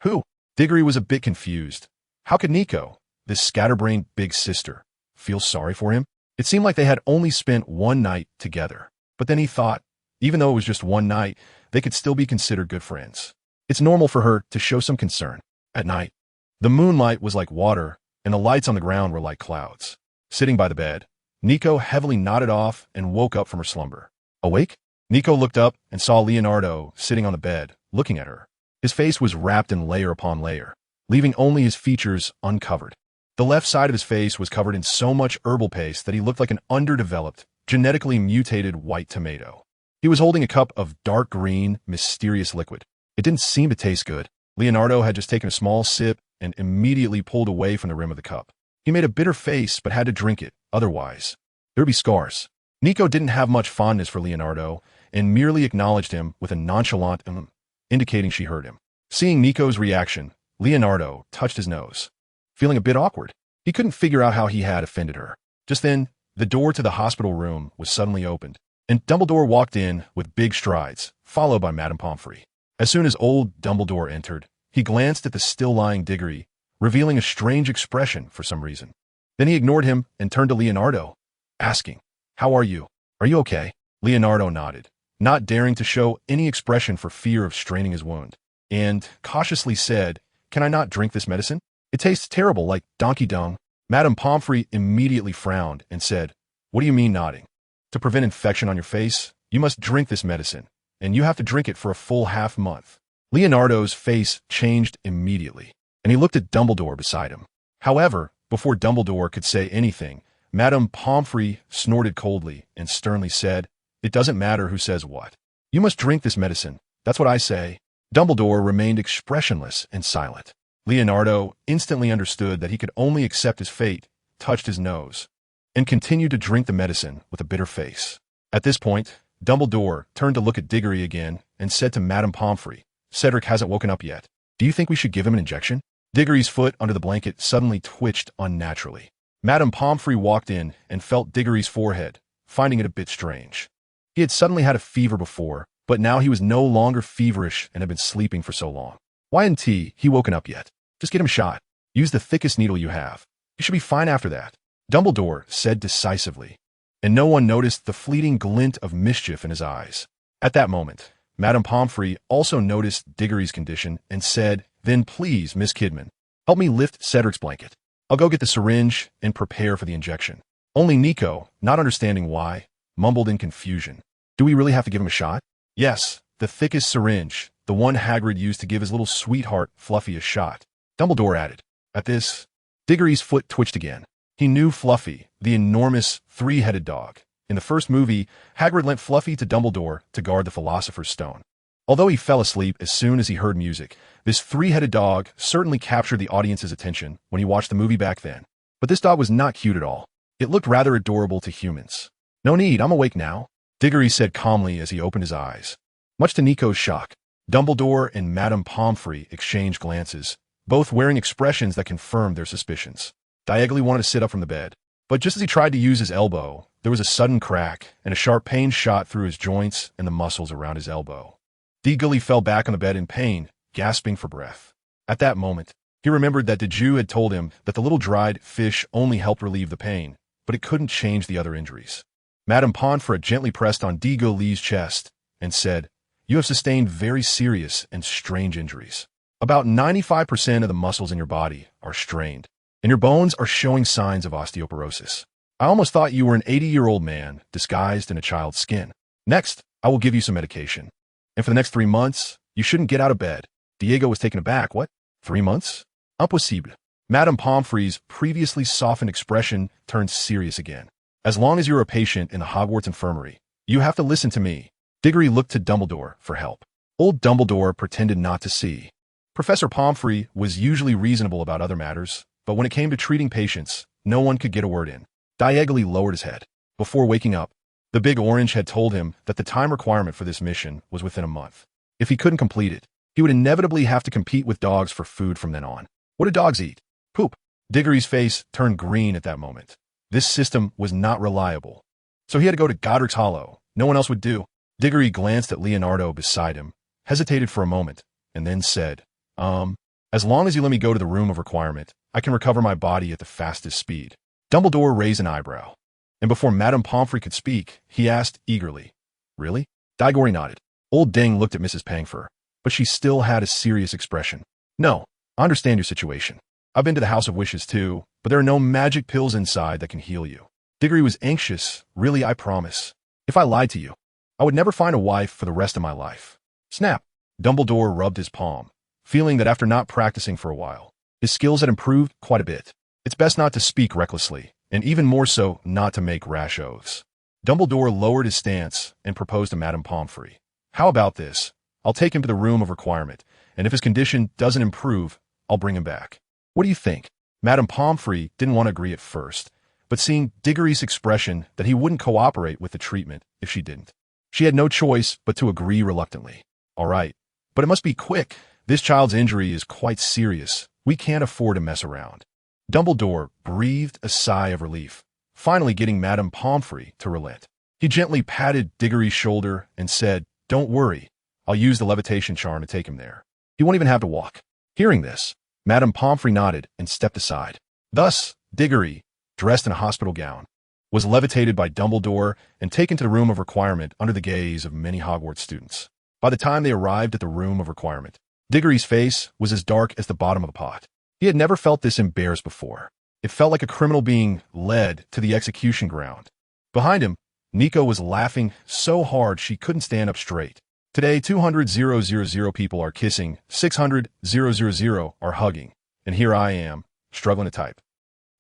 Who? Diggory was a bit confused. How could Nico, this scatterbrained big sister, feel sorry for him? It seemed like they had only spent 1 night together. But then he thought, even though it was just 1 night, they could still be considered good friends. It's normal for her to show some concern. At night, the moonlight was like water, and the lights on the ground were like clouds. Sitting by the bed, Nico heavily nodded off and woke up from her slumber. Awake? Nico looked up and saw Leonardo sitting on the bed, looking at her. His face was wrapped in layer upon layer, leaving only his features uncovered. The left side of his face was covered in so much herbal paste that he looked like an underdeveloped, genetically mutated white tomato. He was holding a cup of dark green, mysterious liquid. It didn't seem to taste good. Leonardo had just taken a small sip and immediately pulled away from the rim of the cup. He made a bitter face but had to drink it, otherwise there would be scars. Nico didn't have much fondness for Leonardo and merely acknowledged him with a nonchalant indicating she heard him. Seeing Nico's reaction, Leonardo touched his nose, feeling a bit awkward. He couldn't figure out how he had offended her. Just then, the door to the hospital room was suddenly opened, and Dumbledore walked in with big strides, followed by Madame Pomfrey. As soon as old Dumbledore entered, he glanced at the still-lying Diggory, revealing a strange expression for some reason. Then he ignored him and turned to Leonardo, asking, "How are you? Are you okay?" Leonardo nodded, not daring to show any expression for fear of straining his wound, and cautiously said, "Can I not drink this medicine? It tastes terrible, like donkey dung." Madame Pomfrey immediately frowned and said, "What do you mean nodding? To prevent infection on your face, you must drink this medicine, and you have to drink it for a full half-month." Leonardo's face changed immediately, and he looked at Dumbledore beside him. However, before Dumbledore could say anything, Madame Pomfrey snorted coldly and sternly said, "It doesn't matter who says what. You must drink this medicine. That's what I say." Dumbledore remained expressionless and silent. Leonardo instantly understood that he could only accept his fate, touched his nose, and continued to drink the medicine with a bitter face. At this point, Dumbledore turned to look at Diggory again and said to Madame Pomfrey, "Cedric hasn't woken up yet. Do you think we should give him an injection?" Diggory's foot under the blanket suddenly twitched unnaturally. Madame Pomfrey walked in and felt Diggory's forehead, finding it a bit strange. He had suddenly had a fever before, but now he was no longer feverish and had been sleeping for so long. Why hadn't he woken up yet? Just get him shot. Use the thickest needle you have. You should be fine after that, Dumbledore said decisively, and no one noticed the fleeting glint of mischief in his eyes. At that moment, Madame Pomfrey also noticed Diggory's condition and said, "Then please, Miss Kidman, help me lift Cedric's blanket. I'll go get the syringe and prepare for the injection." Only Nico, not understanding why, mumbled in confusion, "Do we really have to give him a shot?" "Yes, the thickest syringe, the one Hagrid used to give his little sweetheart Fluffy a shot," Dumbledore added. At this, Diggory's foot twitched again. He knew Fluffy, the enormous, three-headed dog. In the first movie, Hagrid lent Fluffy to Dumbledore to guard the Philosopher's Stone. Although he fell asleep as soon as he heard music, this three-headed dog certainly captured the audience's attention when he watched the movie back then. But this dog was not cute at all. It looked rather adorable to humans. "No need, I'm awake now," Diggory said calmly as he opened his eyes. Much to Nico's shock, Dumbledore and Madame Pomfrey exchanged glances, both wearing expressions that confirmed their suspicions. Diagon wanted to sit up from the bed, but just as he tried to use his elbow, there was a sudden crack, and a sharp pain shot through his joints and the muscles around his elbow. Diggory fell back on the bed in pain, gasping for breath. At that moment, he remembered that the Jew had told him that the little dried fish only helped relieve the pain, but it couldn't change the other injuries. Madame Pomfrey gently pressed on Diggory's chest and said, "You have sustained very serious and strange injuries. About 95% of the muscles in your body are strained, and your bones are showing signs of osteoporosis. I almost thought you were an 80-year-old man disguised in a child's skin. Next, I will give you some medication. And for the next 3 months, you shouldn't get out of bed." Diego was taken aback. "What? 3 months? Impossible." Madame Pomfrey's previously softened expression turned serious again. "As long as you're a patient in the Hogwarts infirmary, you have to listen to me." Diggory looked to Dumbledore for help. Old Dumbledore pretended not to see. Professor Pomfrey was usually reasonable about other matters, but when it came to treating patients, no one could get a word in. Diagon lowered his head. Before waking up, the Big Orange had told him that the time requirement for this mission was within a month. If he couldn't complete it, he would inevitably have to compete with dogs for food from then on. What do dogs eat? Poop. Diggory's face turned green at that moment. This system was not reliable. So he had to go to Godric's Hollow. No one else would do. Diggory glanced at Leonardo beside him, hesitated for a moment, and then said, As long as you let me go to the room of requirement, I can recover my body at the fastest speed." Dumbledore raised an eyebrow, and before Madame Pomfrey could speak, he asked eagerly, "Really?" Diggory nodded. Old Ding looked at Mrs. Pangfur, but she still had a serious expression. "No, I understand your situation. I've been to the House of Wishes too, but there are no magic pills inside that can heal you." Diggory was anxious. "Really, I promise. If I lied to you, I would never find a wife for the rest of my life." Snap! Dumbledore rubbed his palm, feeling that after not practicing for a while, his skills had improved quite a bit. It's best not to speak recklessly, and even more so not to make rash oaths. Dumbledore lowered his stance and proposed to Madame Pomfrey. "How about this? I'll take him to the room of requirement, and if his condition doesn't improve, I'll bring him back. What do you think?" Madame Pomfrey didn't want to agree at first, but seeing Diggory's expression that he wouldn't cooperate with the treatment if she didn't, she had no choice but to agree reluctantly. "All right, but it must be quick. This child's injury is quite serious. We can't afford to mess around. Dumbledore breathed a sigh of relief, finally getting Madame Pomfrey to relent. He gently patted Diggory's shoulder and said, "Don't worry. I'll use the levitation charm to take him there. He won't even have to walk." Hearing this, Madame Pomfrey nodded and stepped aside. Thus, Diggory, dressed in a hospital gown, was levitated by Dumbledore and taken to the room of requirement under the gaze of many Hogwarts students. By the time they arrived at the room of requirement, Diggory's face was as dark as the bottom of a pot. He had never felt this embarrassed before. It felt like a criminal being led to the execution ground. Behind him, Nico was laughing so hard she couldn't stand up straight. Today, 200,000 people are kissing, 600,000 are hugging, and here I am, struggling to type.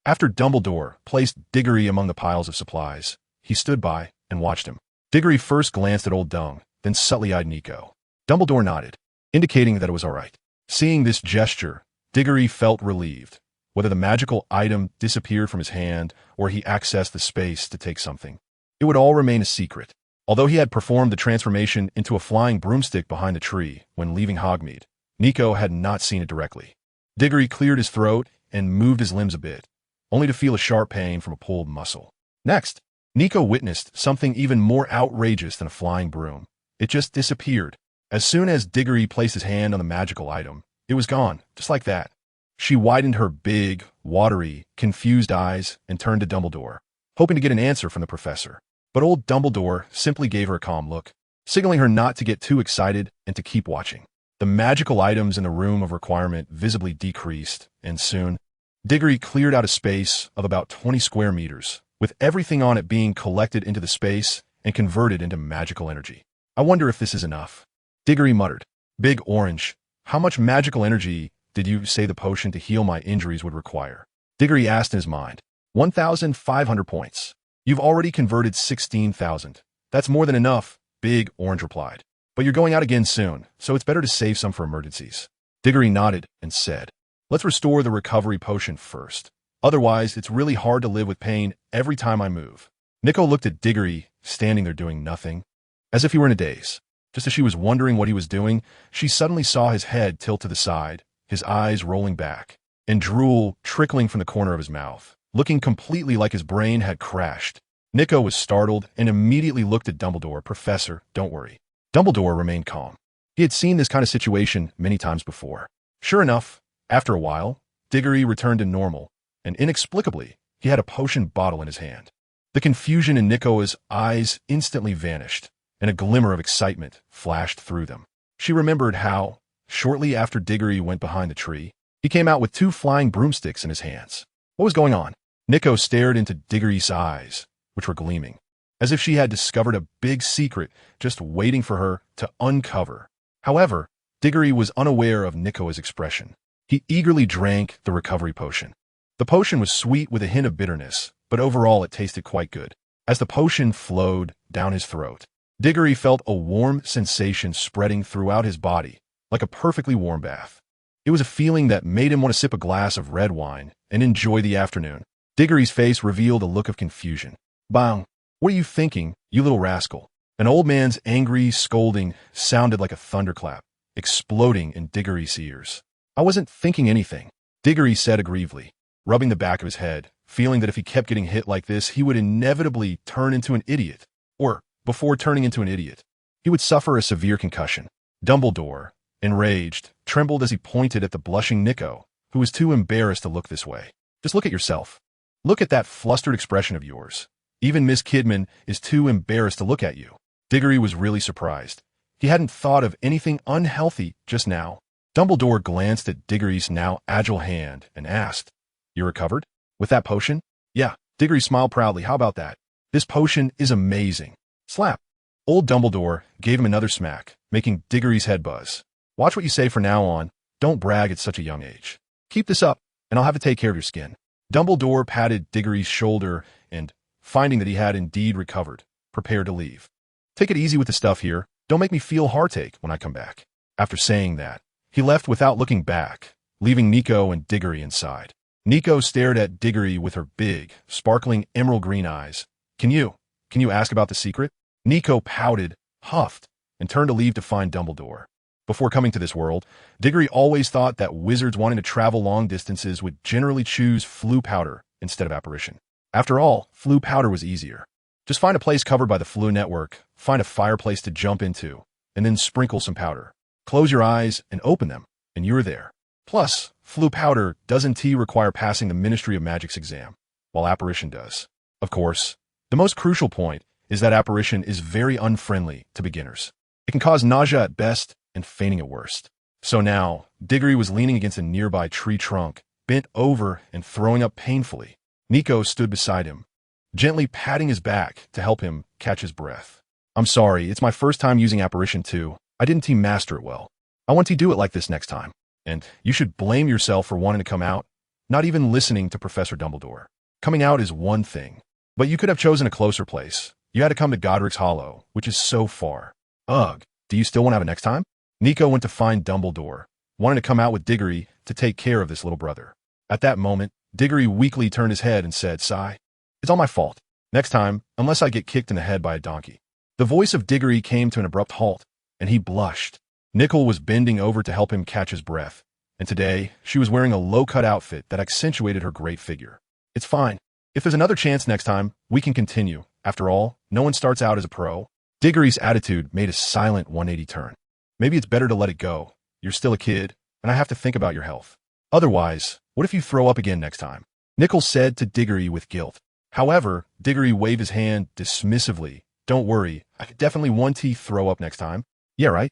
After Dumbledore placed Diggory among the piles of supplies, he stood by and watched him. Diggory first glanced at Old Dung, then subtly eyed Nico. Dumbledore nodded, indicating that it was all right. Seeing this gesture, Diggory felt relieved. Whether the magical item disappeared from his hand or he accessed the space to take something, it would all remain a secret. Although he had performed the transformation into a flying broomstick behind the tree when leaving Hogsmeade, Nico had not seen it directly. Diggory cleared his throat and moved his limbs a bit, only to feel a sharp pain from a pulled muscle. Next, Nico witnessed something even more outrageous than a flying broom. It just disappeared. As soon as Diggory placed his hand on the magical item, it was gone, just like that. She widened her big, watery, confused eyes and turned to Dumbledore, hoping to get an answer from the professor. But old Dumbledore simply gave her a calm look, signaling her not to get too excited and to keep watching. The magical items in the room of requirement visibly decreased, and soon, Diggory cleared out a space of about 20 square meters, with everything on it being collected into the space and converted into magical energy. "I wonder if this is enough," Diggory muttered. "Big Orange, how much magical energy did you say the potion to heal my injuries would require?" Diggory asked in his mind. 1,500 points. "You've already converted 16,000. That's more than enough," Big Orange replied. "But you're going out again soon, so it's better to save some for emergencies." Diggory nodded and said, "Let's restore the recovery potion first. Otherwise, it's really hard to live with pain every time I move." Nico looked at Diggory, standing there doing nothing, as if he were in a daze. Just as she was wondering what he was doing, she suddenly saw his head tilt to the side, his eyes rolling back, and drool trickling from the corner of his mouth, looking completely like his brain had crashed. Nico was startled and immediately looked at Dumbledore. "Professor, don't worry." Dumbledore remained calm. He had seen this kind of situation many times before. Sure enough, after a while, Diggory returned to normal, and inexplicably, he had a potion bottle in his hand. The confusion in Nico's eyes instantly vanished, and a glimmer of excitement flashed through them. She remembered how, shortly after Diggory went behind the tree, he came out with 2 flying broomsticks in his hands. What was going on? Nico stared into Diggory's eyes, which were gleaming, as if she had discovered a big secret just waiting for her to uncover. However, Diggory was unaware of Nico's expression. He eagerly drank the recovery potion. The potion was sweet with a hint of bitterness, but overall it tasted quite good. As the potion flowed down his throat, Diggory felt a warm sensation spreading throughout his body, like a perfectly warm bath. It was a feeling that made him want to sip a glass of red wine and enjoy the afternoon. Diggory's face revealed a look of confusion. "Bang! What are you thinking, you little rascal?" An old man's angry scolding sounded like a thunderclap, exploding in Diggory's ears. "I wasn't thinking anything," Diggory said aggrievedly, rubbing the back of his head, feeling that if he kept getting hit like this, he would inevitably turn into an idiot. Or, before turning into an idiot, he would suffer a severe concussion. Dumbledore, enraged, trembled as he pointed at the blushing Nico, who was too embarrassed to look this way. "Just look at yourself. Look at that flustered expression of yours. Even Miss Kidman is too embarrassed to look at you." Diggory was really surprised. He hadn't thought of anything unhealthy just now. Dumbledore glanced at Diggory's now agile hand and asked, "You recovered? With that potion?" "Yeah." Diggory smiled proudly. "How about that? This potion is amazing." Slap. Old Dumbledore gave him another smack, making Diggory's head buzz. "Watch what you say from now on. Don't brag at such a young age. Keep this up, and I'll have to take care of your skin." Dumbledore patted Diggory's shoulder and, finding that he had indeed recovered, prepared to leave. "Take it easy with the stuff here. Don't make me feel heartache when I come back." After saying that, he left without looking back, leaving Nico and Diggory inside. Nico stared at Diggory with her big, sparkling emerald green eyes. Can you ask about the secret?" Nico pouted, huffed, and turned to leave to find Dumbledore. Before coming to this world, Diggory always thought that wizards wanting to travel long distances would generally choose flu powder instead of apparition. After all, flu powder was easier. Just find a place covered by the flu network, find a fireplace to jump into, and then sprinkle some powder. Close your eyes and open them, and you're there. Plus, flu powder doesn't require passing the Ministry of Magic's exam, while apparition does. Of course, the most crucial point is that apparition is very unfriendly to beginners. It can cause nausea at best and fainting at worst. So now, Diggory was leaning against a nearby tree trunk, bent over and throwing up painfully. Nico stood beside him, gently patting his back to help him catch his breath. I'm sorry, it's my first time using apparition too. I didn't master it well. I want to do it like this next time. And you should blame yourself for wanting to come out, not even listening to Professor Dumbledore. Coming out is one thing, but you could have chosen a closer place. You had to come to Godric's Hollow, which is so far. Ugh, do you still want to have a next time? Nico went to find Dumbledore, wanting to come out with Diggory to take care of this little brother. At that moment, Diggory weakly turned his head and said, "Sigh, it's all my fault. Next time, unless I get kicked in the head by a donkey." The voice of Diggory came to an abrupt halt, and he blushed. Nickel was bending over to help him catch his breath, and today she was wearing a low-cut outfit that accentuated her great figure. It's fine. If there's another chance next time, we can continue. After all, no one starts out as a pro. Diggory's attitude made a silent 180 turn. Maybe it's better to let it go. You're still a kid, and I have to think about your health. Otherwise, what if you throw up again next time? Nickel said to Diggory with guilt. However, Diggory waved his hand dismissively. Don't worry, I could definitely want to throw up next time. Yeah, right?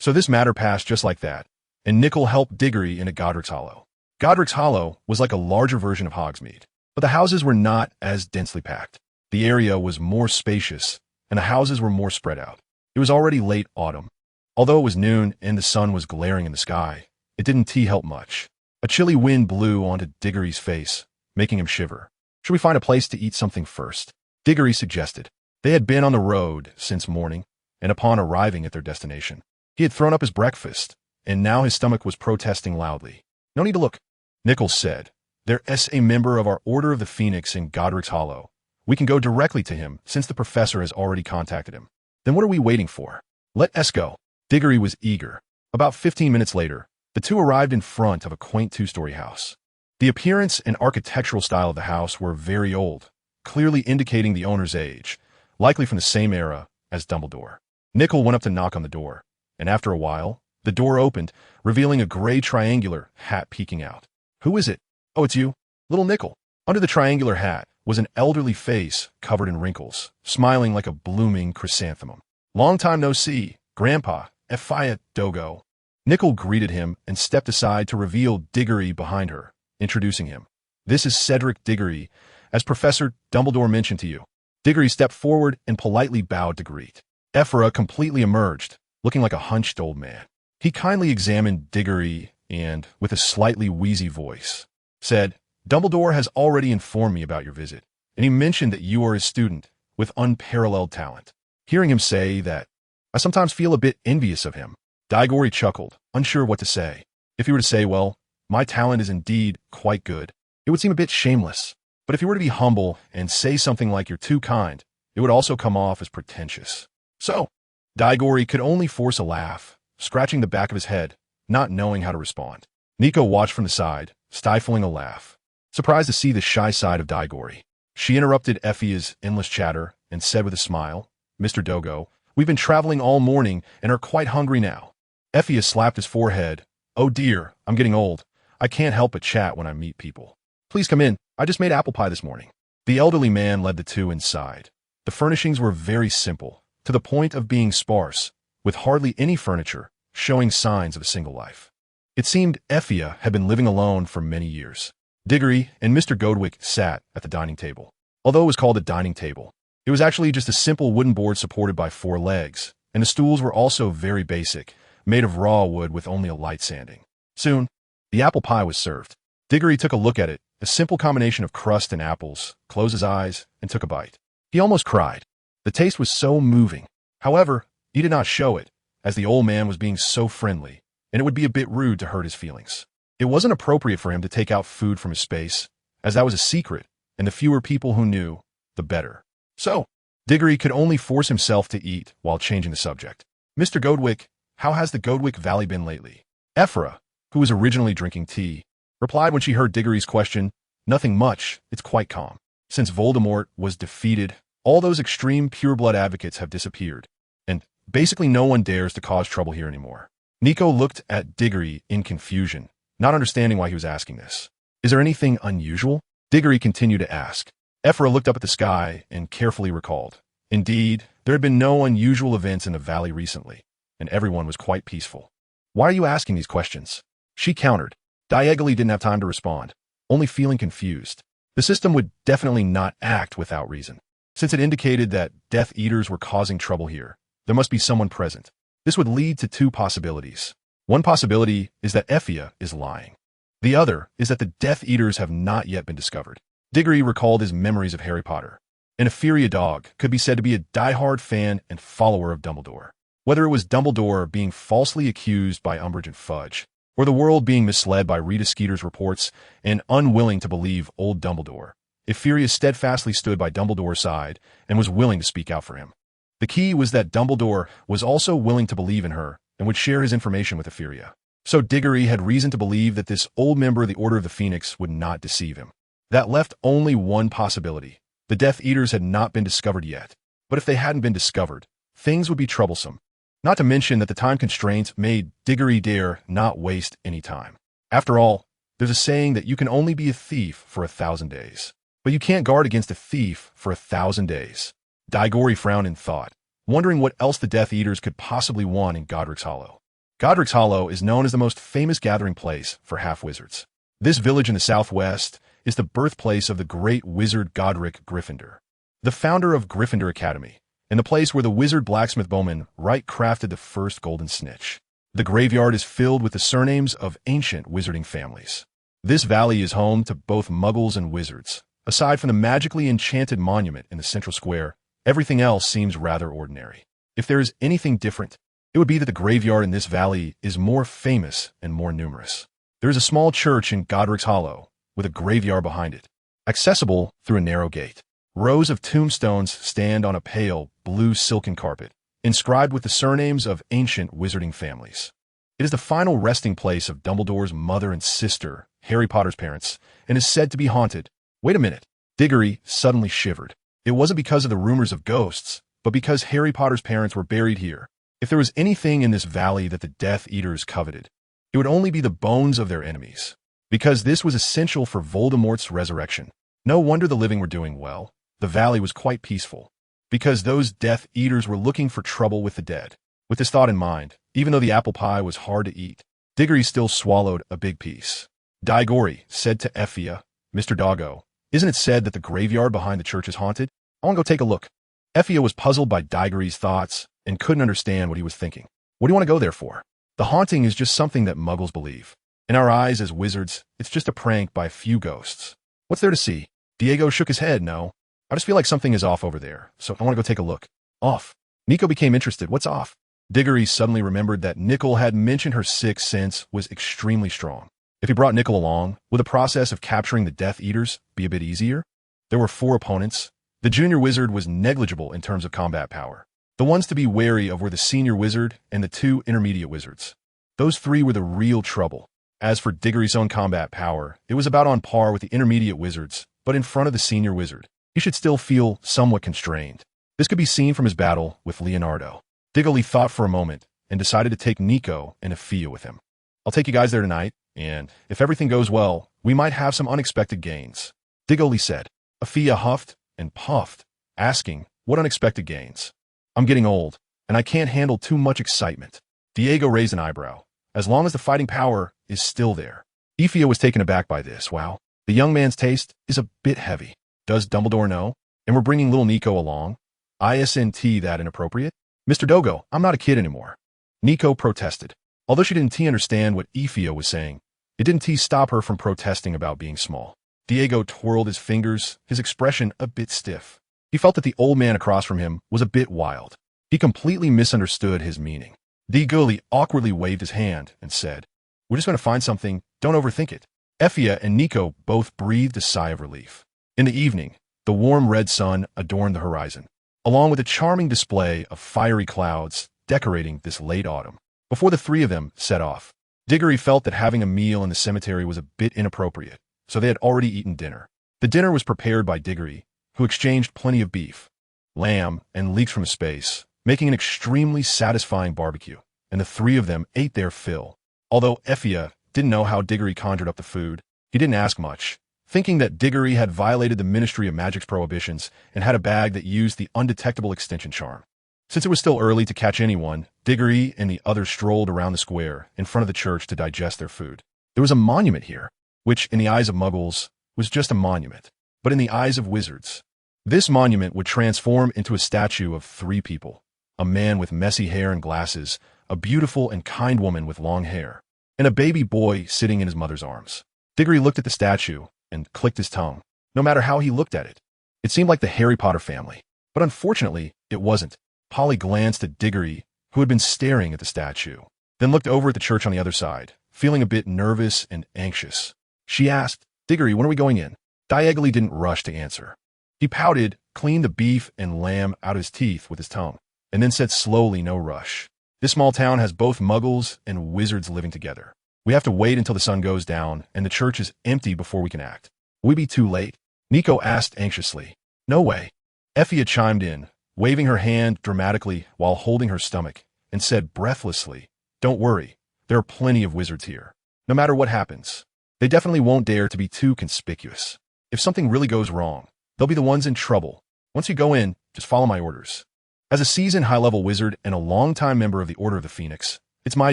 So this matter passed just like that, and Nickel helped Diggory into Godric's Hollow. Godric's Hollow was like a larger version of Hogsmeade, but the houses were not as densely packed. The area was more spacious, and the houses were more spread out. It was already late autumn. Although it was noon and the sun was glaring in the sky, it didn't help much. A chilly wind blew onto Diggory's face, making him shiver. Should we find a place to eat something first? Diggory suggested. They had been on the road since morning, and upon arriving at their destination, he had thrown up his breakfast, and now his stomach was protesting loudly. No need to look, Nichols said. There's a member of our Order of the Phoenix in Godric's Hollow. We can go directly to him since the professor has already contacted him. Then what are we waiting for? Let us go. Diggory was eager. About 15 minutes later, the two arrived in front of a quaint two-story house. The appearance and architectural style of the house were very old, clearly indicating the owner's age, likely from the same era as Dumbledore. Nickel went up to knock on the door, and after a while, the door opened, revealing a gray triangular hat peeking out. Who is it? Oh, it's you, little Nickel. Under the triangular hat was an elderly face covered in wrinkles, smiling like a blooming chrysanthemum. Long time no see, Grandpa, Ephia Dogo. Nickel greeted him and stepped aside to reveal Diggory behind her, introducing him. This is Cedric Diggory, as Professor Dumbledore mentioned to you. Diggory stepped forward and politely bowed to greet. Ephra completely emerged, looking like a hunched old man. He kindly examined Diggory and, with a slightly wheezy voice, said, Dumbledore has already informed me about your visit, and he mentioned that you are his student with unparalleled talent. Hearing him say that, I sometimes feel a bit envious of him. Diggory chuckled, unsure what to say. If he were to say, well, my talent is indeed quite good, it would seem a bit shameless. But if you were to be humble and say something like you're too kind, it would also come off as pretentious. So, Diggory could only force a laugh, scratching the back of his head, not knowing how to respond. Nico watched from the side, stifling a laugh, surprised to see the shy side of Diggory. She interrupted Effie's endless chatter and said with a smile, Mr. Dogo, we've been traveling all morning and are quite hungry now. Effie slapped his forehead. Oh dear, I'm getting old. I can't help but chat when I meet people. Please come in. I just made apple pie this morning. The elderly man led the two inside. The furnishings were very simple, to the point of being sparse, with hardly any furniture, showing signs of a single life. It seemed Effie had been living alone for many years. Diggory and Mr. Godwick sat at the dining table. Although it was called a dining table, it was actually just a simple wooden board supported by 4 legs, and the stools were also very basic, made of raw wood with only a light sanding. Soon, the apple pie was served. Diggory took a look at it, a simple combination of crust and apples, closed his eyes, and took a bite. He almost cried. The taste was so moving. However, he did not show it, as the old man was being so friendly, and it would be a bit rude to hurt his feelings. It wasn't appropriate for him to take out food from his space, as that was a secret, and the fewer people who knew, the better. So, Diggory could only force himself to eat while changing the subject. Mr. Godwick, how has the Godwick Valley been lately? Ephra, who was originally drinking tea, replied when she heard Diggory's question, nothing much, it's quite calm. Since Voldemort was defeated, all those extreme pureblood advocates have disappeared, and basically no one dares to cause trouble here anymore. Nico looked at Diggory in confusion, not understanding why he was asking this. Is there anything unusual? Diggory continued to ask. Ephra looked up at the sky and carefully recalled. Indeed, there had been no unusual events in the valley recently, and everyone was quite peaceful. Why are you asking these questions? She countered. Diagonally didn't have time to respond, only feeling confused. The system would definitely not act without reason. Since it indicated that Death Eaters were causing trouble here, there must be someone present. This would lead to two possibilities. One possibility is that Effia is lying. The other is that the Death Eaters have not yet been discovered. Diggory recalled his memories of Harry Potter. An Euphoria dog could be said to be a diehard fan and follower of Dumbledore. Whether it was Dumbledore being falsely accused by Umbridge and Fudge, or the world being misled by Rita Skeeter's reports and unwilling to believe old Dumbledore, Euphoria steadfastly stood by Dumbledore's side and was willing to speak out for him. The key was that Dumbledore was also willing to believe in her and would share his information with Euphoria. So Diggory had reason to believe that this old member of the Order of the Phoenix would not deceive him. That left only one possibility. The Death Eaters had not been discovered yet. But if they hadn't been discovered, things would be troublesome. Not to mention that the time constraints made Diggory dare not waste any time. After all, there's a saying that you can only be a thief for 1,000 days. But you can't guard against a thief for 1,000 days. Diggory frowned in thought, wondering what else the Death Eaters could possibly want in Godric's Hollow. Godric's Hollow is known as the most famous gathering place for half-wizards. This village in the southwest is the birthplace of the great wizard Godric Gryffindor, the founder of Gryffindor Academy, and the place where the wizard blacksmith Bowman Wright crafted the first golden snitch. The graveyard is filled with the surnames of ancient wizarding families. This valley is home to both muggles and wizards. Aside from the magically enchanted monument in the central square, everything else seems rather ordinary. If there is anything different, it would be that the graveyard in this valley is more famous and more numerous. There is a small church in Godric's Hollow, with a graveyard behind it, accessible through a narrow gate. Rows of tombstones stand on a pale, blue silken carpet, inscribed with the surnames of ancient wizarding families. It is the final resting place of Dumbledore's mother and sister, Harry Potter's parents, and is said to be haunted. Wait a minute. Diggory suddenly shivered. It wasn't because of the rumors of ghosts, but because Harry Potter's parents were buried here. If there was anything in this valley that the Death Eaters coveted, it would only be the bones of their enemies, because this was essential for Voldemort's resurrection. No wonder the living were doing well. The valley was quite peaceful, because those Death Eaters were looking for trouble with the dead. With this thought in mind, even though the apple pie was hard to eat, Diggory still swallowed a big piece. Diggory said to Effia, Mr. Doggo, isn't it said that the graveyard behind the church is haunted? I want to go take a look. Effia was puzzled by Diggory's thoughts and couldn't understand what he was thinking. What do you want to go there for? The haunting is just something that muggles believe. In our eyes as wizards, it's just a prank by a few ghosts. What's there to see? Diego shook his head. No. I just feel like something is off over there, so I want to go take a look. Off. Nico became interested. What's off? Diggory suddenly remembered that Nickel had mentioned her sixth sense was extremely strong. If he brought Nickel along, would the process of capturing the Death Eaters be a bit easier? There were 4 opponents. The junior wizard was negligible in terms of combat power. The ones to be wary of were the senior wizard and the 2 intermediate wizards. Those 3 were the real trouble. As for Diggory's own combat power, it was about on par with the intermediate wizards, but in front of the senior wizard. He should still feel somewhat constrained. This could be seen from his battle with Leonardo. Diggory thought for a moment and decided to take Nico and Effia with him. I'll take you guys there tonight, and if everything goes well, we might have some unexpected gains. Diggory said. Effia huffed and puffed, asking, what unexpected gains? I'm getting old, and I can't handle too much excitement. Diego raised an eyebrow. As long as the fighting power is still there. Effia was taken aback by this. Wow, the young man's taste is a bit heavy. Does Dumbledore know? And we're bringing little Nico along? Isn't that inappropriate? Mr. Dogo, I'm not a kid anymore. Nico protested. Although she didn't understand what Effia was saying, it didn't stop her from protesting about being small. Diego twirled his fingers, his expression a bit stiff. He felt that the old man across from him was a bit wild. He completely misunderstood his meaning. Diggory awkwardly waved his hand and said, we're just going to find something, don't overthink it. Effia and Nico both breathed a sigh of relief. In the evening, the warm red sun adorned the horizon, along with a charming display of fiery clouds decorating this late autumn. Before the three of them set off, Diggory felt that having a meal in the cemetery was a bit inappropriate, so they had already eaten dinner. The dinner was prepared by Diggory, who exchanged plenty of beef, lamb, and leeks from space, making an extremely satisfying barbecue, and the three of them ate their fill. Although Effia didn't know how Diggory conjured up the food, he didn't ask much, thinking that Diggory had violated the Ministry of Magic's prohibitions and had a bag that used the undetectable extension charm. Since it was still early to catch anyone, Diggory and the others strolled around the square in front of the church to digest their food. There was a monument here, which, in the eyes of Muggles, was just a monument, but in the eyes of wizards, this monument would transform into a statue of three people: a man with messy hair and glasses, a beautiful and kind woman with long hair, and a baby boy sitting in his mother's arms. Diggory looked at the statue and clicked his tongue. No matter how he looked at it, it seemed like the Harry Potter family, but unfortunately, it wasn't. Polly glanced at Diggory, who had been staring at the statue, then looked over at the church on the other side, feeling a bit nervous and anxious. She asked, "Diggory, when are we going in?" Diagonally didn't rush to answer. He pouted, cleaned the beef and lamb out of his teeth with his tongue, and then said slowly, "No rush. This small town has both Muggles and wizards living together. We have to wait until the sun goes down and the church is empty before we can act." "Will we be too late?" Nico asked anxiously. "No way." Effia chimed in, waving her hand dramatically while holding her stomach, and said breathlessly, "Don't worry, there are plenty of wizards here. No matter what happens, they definitely won't dare to be too conspicuous. If something really goes wrong, they'll be the ones in trouble. Once you go in, just follow my orders. As a seasoned high-level wizard and a longtime member of the Order of the Phoenix, it's my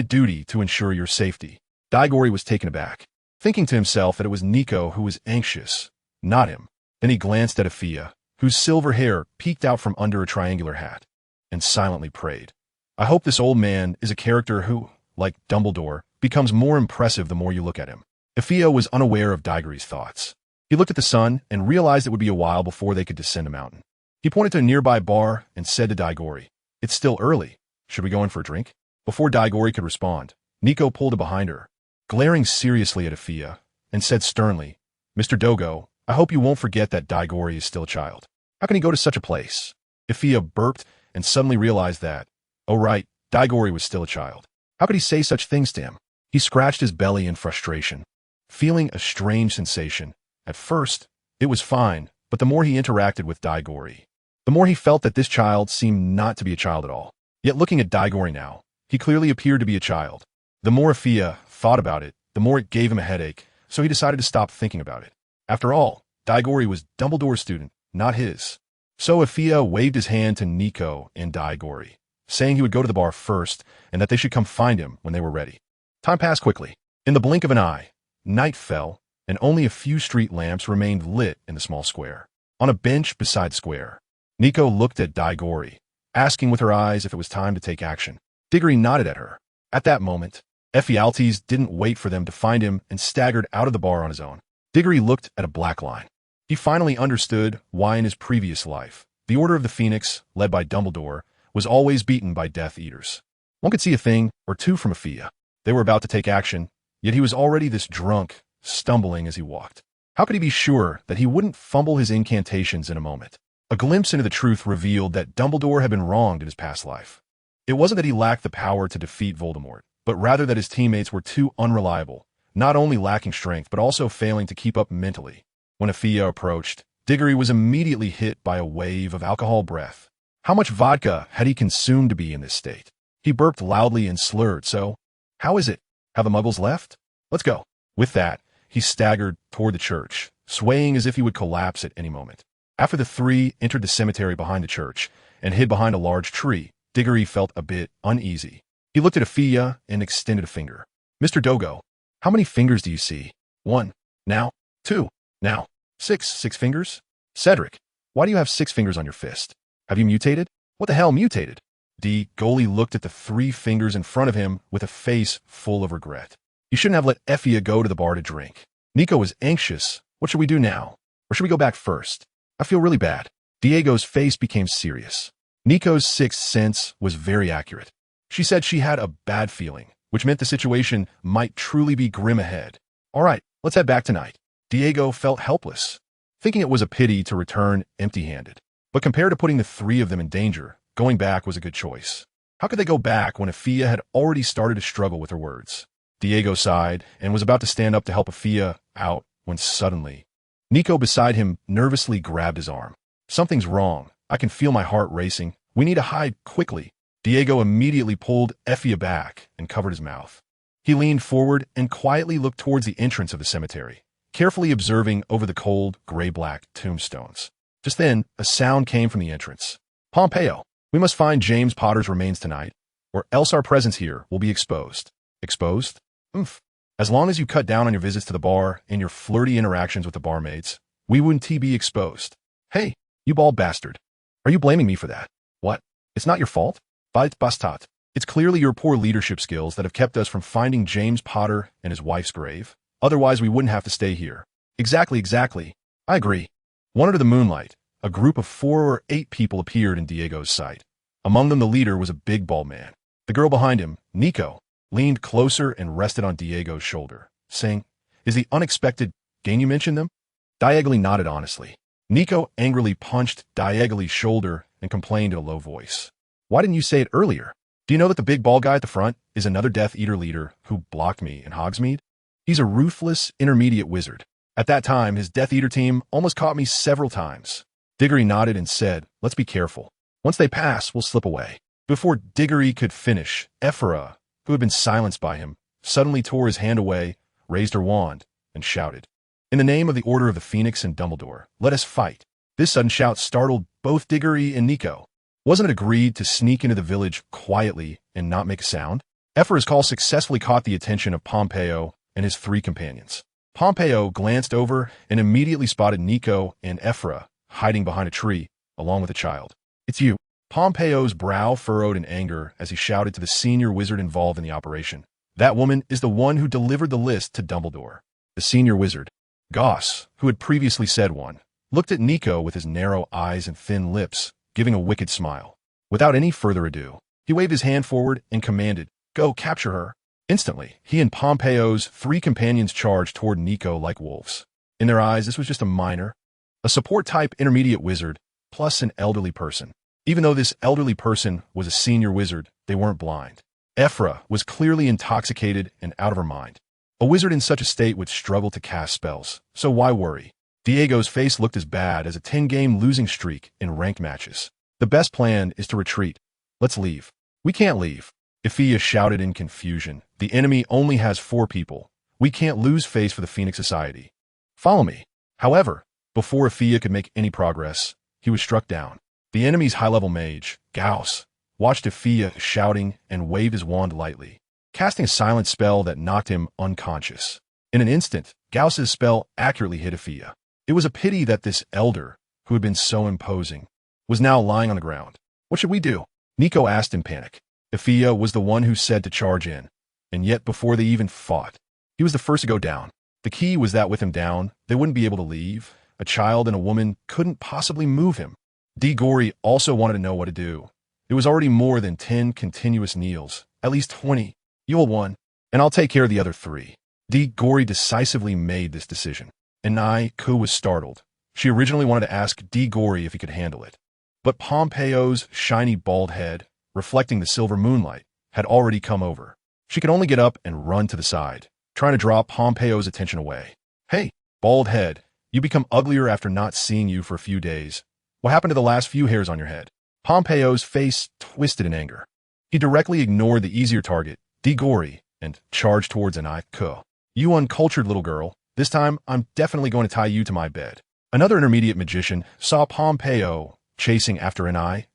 duty to ensure your safety." Diggory was taken aback, thinking to himself that it was Nico who was anxious, not him. Then he glanced at Effia, whose silver hair peeked out from under a triangular hat, and silently prayed, "I hope this old man is a character who, like Dumbledore, becomes more impressive the more you look at him." Effia was unaware of Diggory's thoughts. He looked at the sun and realized it would be a while before they could descend a mountain. He pointed to a nearby bar and said to Diggory, "It's still early. Should we go in for a drink?" Before Diggory could respond, Nico pulled up behind her, glaring seriously at Effia, and said sternly, "Mr. Dogo, I hope you won't forget that Diggory is still a child. How can he go to such a place?" Effia burped and suddenly realized that, oh right, Diggory was still a child. How could he say such things to him? He scratched his belly in frustration, feeling a strange sensation. At first, it was fine, but the more he interacted with Diggory, the more he felt that this child seemed not to be a child at all. Yet looking at Diggory now, he clearly appeared to be a child. The more Effia thought about it, the more it gave him a headache, so he decided to stop thinking about it. After all, Diggory was Dumbledore's student, not his. So Effia waved his hand to Nico and Diggory, saying he would go to the bar first and that they should come find him when they were ready. Time passed quickly. In the blink of an eye, night fell, and only a few street lamps remained lit in the small square. On a bench beside the square, Nico looked at Diggory, asking with her eyes if it was time to take action. Diggory nodded at her. At that moment, Ephialtes didn't wait for them to find him and staggered out of the bar on his own. Diggory looked at a black line. He finally understood why in his previous life, the Order of the Phoenix, led by Dumbledore, was always beaten by Death Eaters. One could see a thing or two from Effia. They were about to take action, yet he was already this drunk, stumbling as he walked. How could he be sure that he wouldn't fumble his incantations in a moment? A glimpse into the truth revealed that Dumbledore had been wronged in his past life. It wasn't that he lacked the power to defeat Voldemort, but rather that his teammates were too unreliable, not only lacking strength but also failing to keep up mentally. When Effia approached, Diggory was immediately hit by a wave of alcohol breath. How much vodka had he consumed to be in this state? He burped loudly and slurred, "So, how is it? Have the Muggles left? Let's go." With that, he staggered toward the church, swaying as if he would collapse at any moment. After the three entered the cemetery behind the church and hid behind a large tree, Diggory felt a bit uneasy. He looked at Effia and extended a finger. "Mr. Dogo, how many fingers do you see? 1. Now. 2. Now. 6 fingers? Cedric, why do you have 6 fingers on your fist? Have you mutated? What the hell mutated?" Goalie looked at the 3 fingers in front of him with a face full of regret. "You shouldn't have let Effia go to the bar to drink." Nico was anxious. "What should we do now? Or should we go back first? I feel really bad." Diego's face became serious. Nico's sixth sense was very accurate. She said she had a bad feeling, which meant the situation might truly be grim ahead. "All right, let's head back tonight." Diego felt helpless, thinking it was a pity to return empty-handed. But compared to putting the 3 of them in danger, going back was a good choice. How could they go back when Afia had already started to struggle with her words? Diego sighed and was about to stand up to help Afia out when suddenly, Nico beside him nervously grabbed his arm. Something's wrong. I can feel my heart racing. We need to hide quickly. Diego immediately pulled Afia back and covered his mouth. He leaned forward and quietly looked towards the entrance of the cemetery, carefully observing over the cold, gray-black tombstones. Just then, a sound came from the entrance. Pompeo, we must find James Potter's remains tonight, or else our presence here will be exposed. Exposed? As long as you cut down on your visits to the bar and your flirty interactions with the barmaids, we wouldn't be exposed. Hey, you bald bastard. Are you blaming me for that? What? It's not your fault? Fight bastat. It's clearly your poor leadership skills that have kept us from finding James Potter and his wife's grave. Otherwise, we wouldn't have to stay here. Exactly. I agree. One under the moonlight, a group of 4 or 8 people appeared in Diego's sight. Among them, the leader was a big bald man. The girl behind him, Nico, leaned closer and rested on Diego's shoulder, saying, "Is the unexpected gain you mentioned them?" Diego nodded honestly. Nico angrily punched Diego's shoulder and complained in a low voice. "Why didn't you say it earlier? Do you know that the big bald guy at the front is another Death Eater leader who blocked me in Hogsmeade? He's a ruthless intermediate wizard. At that time, his Death Eater team almost caught me several times." Diggory nodded and said, "Let's be careful. Once they pass, we'll slip away." Before Diggory could finish, Ephra, who had been silenced by him, suddenly tore his hand away, raised her wand, and shouted, "In the name of the Order of the Phoenix and Dumbledore, let us fight." This sudden shout startled both Diggory and Nico. Wasn't it agreed to sneak into the village quietly and not make a sound? Ephra's call successfully caught the attention of Pompeo and his 3 companions. Pompeo glanced over and immediately spotted Nico and Ephra hiding behind a tree, along with a child. "It's you." Pompeo's brow furrowed in anger as he shouted to the senior wizard involved in the operation. "That woman is the one who delivered the list to Dumbledore." The senior wizard, Goss, who had previously said one, looked at Nico with his narrow eyes and thin lips, giving a wicked smile. Without any further ado, he waved his hand forward and commanded, "Go capture her." Instantly, he and Pompeo's 3 companions charged toward Nico like wolves. In their eyes, this was just a support-type intermediate wizard, plus an elderly person. Even though this elderly person was a senior wizard, they weren't blind. Ephra was clearly intoxicated and out of her mind. A wizard in such a state would struggle to cast spells, so why worry? Diego's face looked as bad as a 10-game losing streak in ranked matches. "The best plan is to retreat. Let's leave." "We can't leave," Afia shouted in confusion. "The enemy only has 4 people. We can't lose face for the Phoenix Society. Follow me." However, before Afia could make any progress, he was struck down. The enemy's high-level mage, Gauss, watched Afia shouting and waved his wand lightly, casting a silent spell that knocked him unconscious. In an instant, Gauss's spell accurately hit Afia. It was a pity that this elder, who had been so imposing, was now lying on the ground. "What should we do?" Nico asked in panic. Afia was the one who said to charge in, and yet before they even fought, he was the first to go down. The key was that with him down, they wouldn't be able to leave. A child and a woman couldn't possibly move him. Diggory also wanted to know what to do. It was already more than 10 continuous kneels, at least 20. "You'll one, and I'll take care of the other 3. Diggory decisively made this decision, and Ku was startled. She originally wanted to ask Diggory if he could handle it. But Pompeo's shiny bald head, reflecting the silver moonlight, had already come over. She could only get up and run to the side, trying to draw Pompeo's attention away. "Hey, bald head, you become uglier after not seeing you for a few days. What happened to the last few hairs on your head?" Pompeo's face twisted in anger. He directly ignored the easier target, Diggory, and charged towards Ku. "You uncultured little girl, this time I'm definitely going to tie you to my bed." Another intermediate magician saw Pompeo chasing after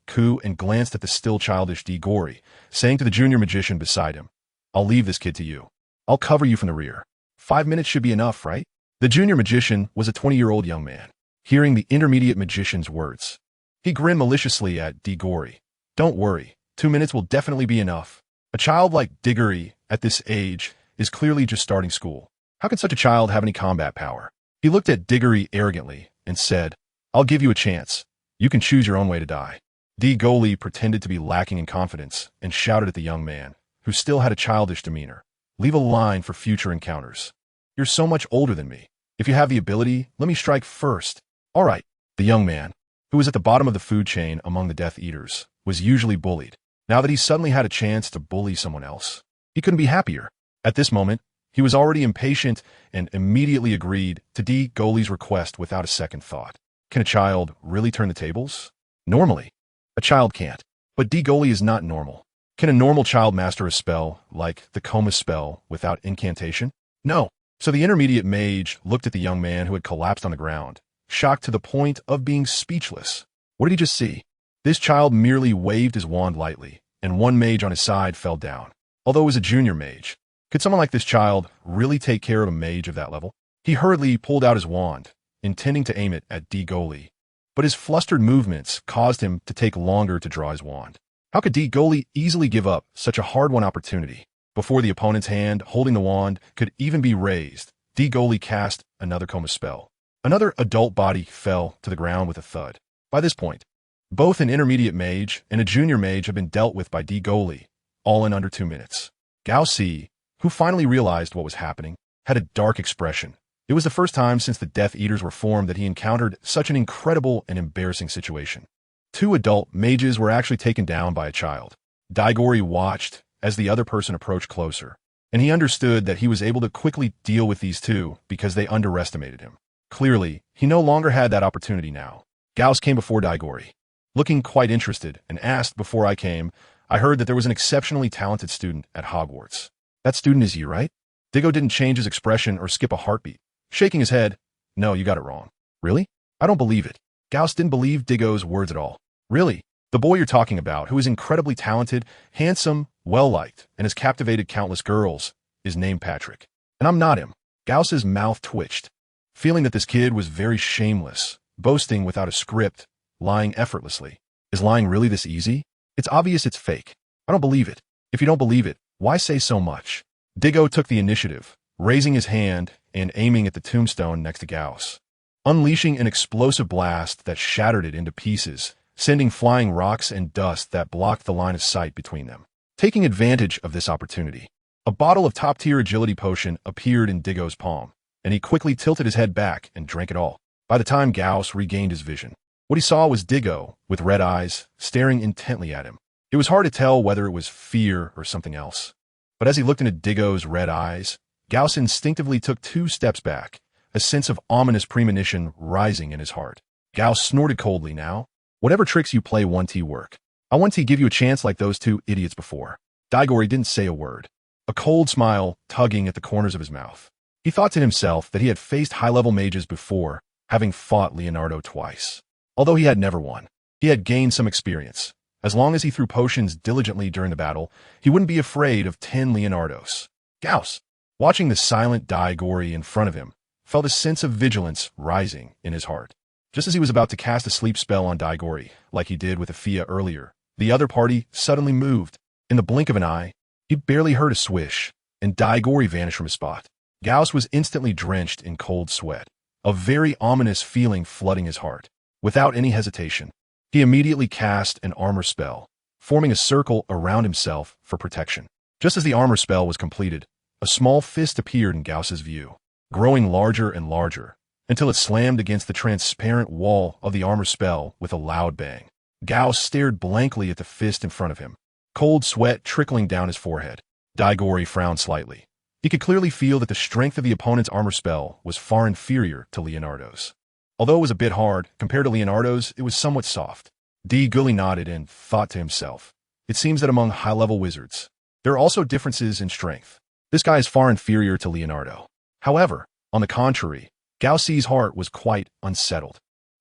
Ku and glanced at the still childish Diggory, saying to the junior magician beside him, "I'll leave this kid to you. I'll cover you from the rear. 5 minutes should be enough, right?" The junior magician was a 20-year-old young man. Hearing the intermediate magician's words, he grinned maliciously at Diggory. "Don't worry, 2 minutes will definitely be enough. A child like Diggory at this age is clearly just starting school. How can such a child have any combat power?" He looked at Diggory arrogantly and said, "I'll give you a chance. You can choose your own way to die." Diggory pretended to be lacking in confidence and shouted at the young man, who still had a childish demeanor, "Leave a line for future encounters. You're so much older than me. If you have the ability, let me strike first." "All right." The young man, who was at the bottom of the food chain among the Death Eaters, was usually bullied. now that he suddenly had a chance to bully someone else. He couldn't be happier. At this moment, he was already impatient and immediately agreed to D. Goli's request without a second thought. Can a child really turn the tables? Normally, a child can't. But D. Goli is not normal. Can a normal child master a spell like the coma spell without incantation? No. So the intermediate mage looked at the young man who had collapsed on the ground, shocked to the point of being speechless. What did he just see? This child merely waved his wand lightly, and one mage on his side fell down. Although it was a junior mage, could someone like this child really take care of a mage of that level? He hurriedly pulled out his wand, intending to aim it at D. Goli, but his flustered movements caused him to take longer to draw his wand. How could D. Goli easily give up such a hard-won opportunity? Before the opponent's hand holding the wand could even be raised, D. Goli cast another coma spell. Another adult body fell to the ground with a thud. By this point, both an intermediate mage and a junior mage have been dealt with by D. Goli, all in under 2 minutes. Gao Si, who finally realized what was happening, had a dark expression. It was the first time since the Death Eaters were formed that he encountered such an incredible and embarrassing situation. 2 adult mages were actually taken down by a child. Daigori watched as the other person approached closer, and he understood that he was able to quickly deal with these 2 because they underestimated him. Clearly, he no longer had that opportunity now. Gauss came before Daigori, looking quite interested, and asked, "Before I came, I heard that there was an exceptionally talented student at Hogwarts. That student is you, right?" Diggo didn't change his expression or skip a heartbeat. Shaking his head, "No, you got it wrong." "Really? I don't believe it." Gauss didn't believe Diggo's words at all. "Really? The boy you're talking about, who is incredibly talented, handsome, well-liked, and has captivated countless girls, is named Patrick. And I'm not him." Gauss's mouth twitched, feeling that this kid was very shameless, boasting without a script, lying effortlessly. Is lying really this easy? It's obvious it's fake. I don't believe it. If you don't believe it, why say so much? Diggo took the initiative, raising his hand and aiming at the tombstone next to Gauss, unleashing an explosive blast that shattered it into pieces, sending flying rocks and dust that blocked the line of sight between them. Taking advantage of this opportunity, a bottle of top-tier agility potion appeared in Diggo's palm, and he quickly tilted his head back and drank it all. By the time Gauss regained his vision, what he saw was Diggo, with red eyes, staring intently at him. It was hard to tell whether it was fear or something else. But as he looked into Diggo's red eyes, Gauss instinctively took 2 steps back, a sense of ominous premonition rising in his heart. Gauss snorted coldly now. "Whatever tricks you play 1T work. I want to give you a chance like those 2 idiots before." Daigori didn't say a word, a cold smile tugging at the corners of his mouth. He thought to himself that he had faced high-level mages before, having fought Leonardo twice. Although he had never won, he had gained some experience. As long as he threw potions diligently during the battle, he wouldn't be afraid of 10 Leonardos. Gauss, watching the silent Daigori in front of him, felt a sense of vigilance rising in his heart. Just as he was about to cast a sleep spell on Daigori, like he did with Aphia earlier, the other party suddenly moved. In the blink of an eye, he barely heard a swish, and Daigori vanished from his spot. Gauss was instantly drenched in cold sweat, a very ominous feeling flooding his heart. Without any hesitation, he immediately cast an armor spell, forming a circle around himself for protection. Just as the armor spell was completed, a small fist appeared in Gauss's view, growing larger and larger, until it slammed against the transparent wall of the armor spell with a loud bang. Gauss stared blankly at the fist in front of him, cold sweat trickling down his forehead. Daigori frowned slightly. He could clearly feel that the strength of the opponent's armor spell was far inferior to Leonardo's. Although it was a bit hard, compared to Leonardo's, it was somewhat soft. D. Gully nodded and thought to himself, "It seems that among high-level wizards, there are also differences in strength. This guy is far inferior to Leonardo." However, on the contrary, Gaussi's heart was quite unsettled.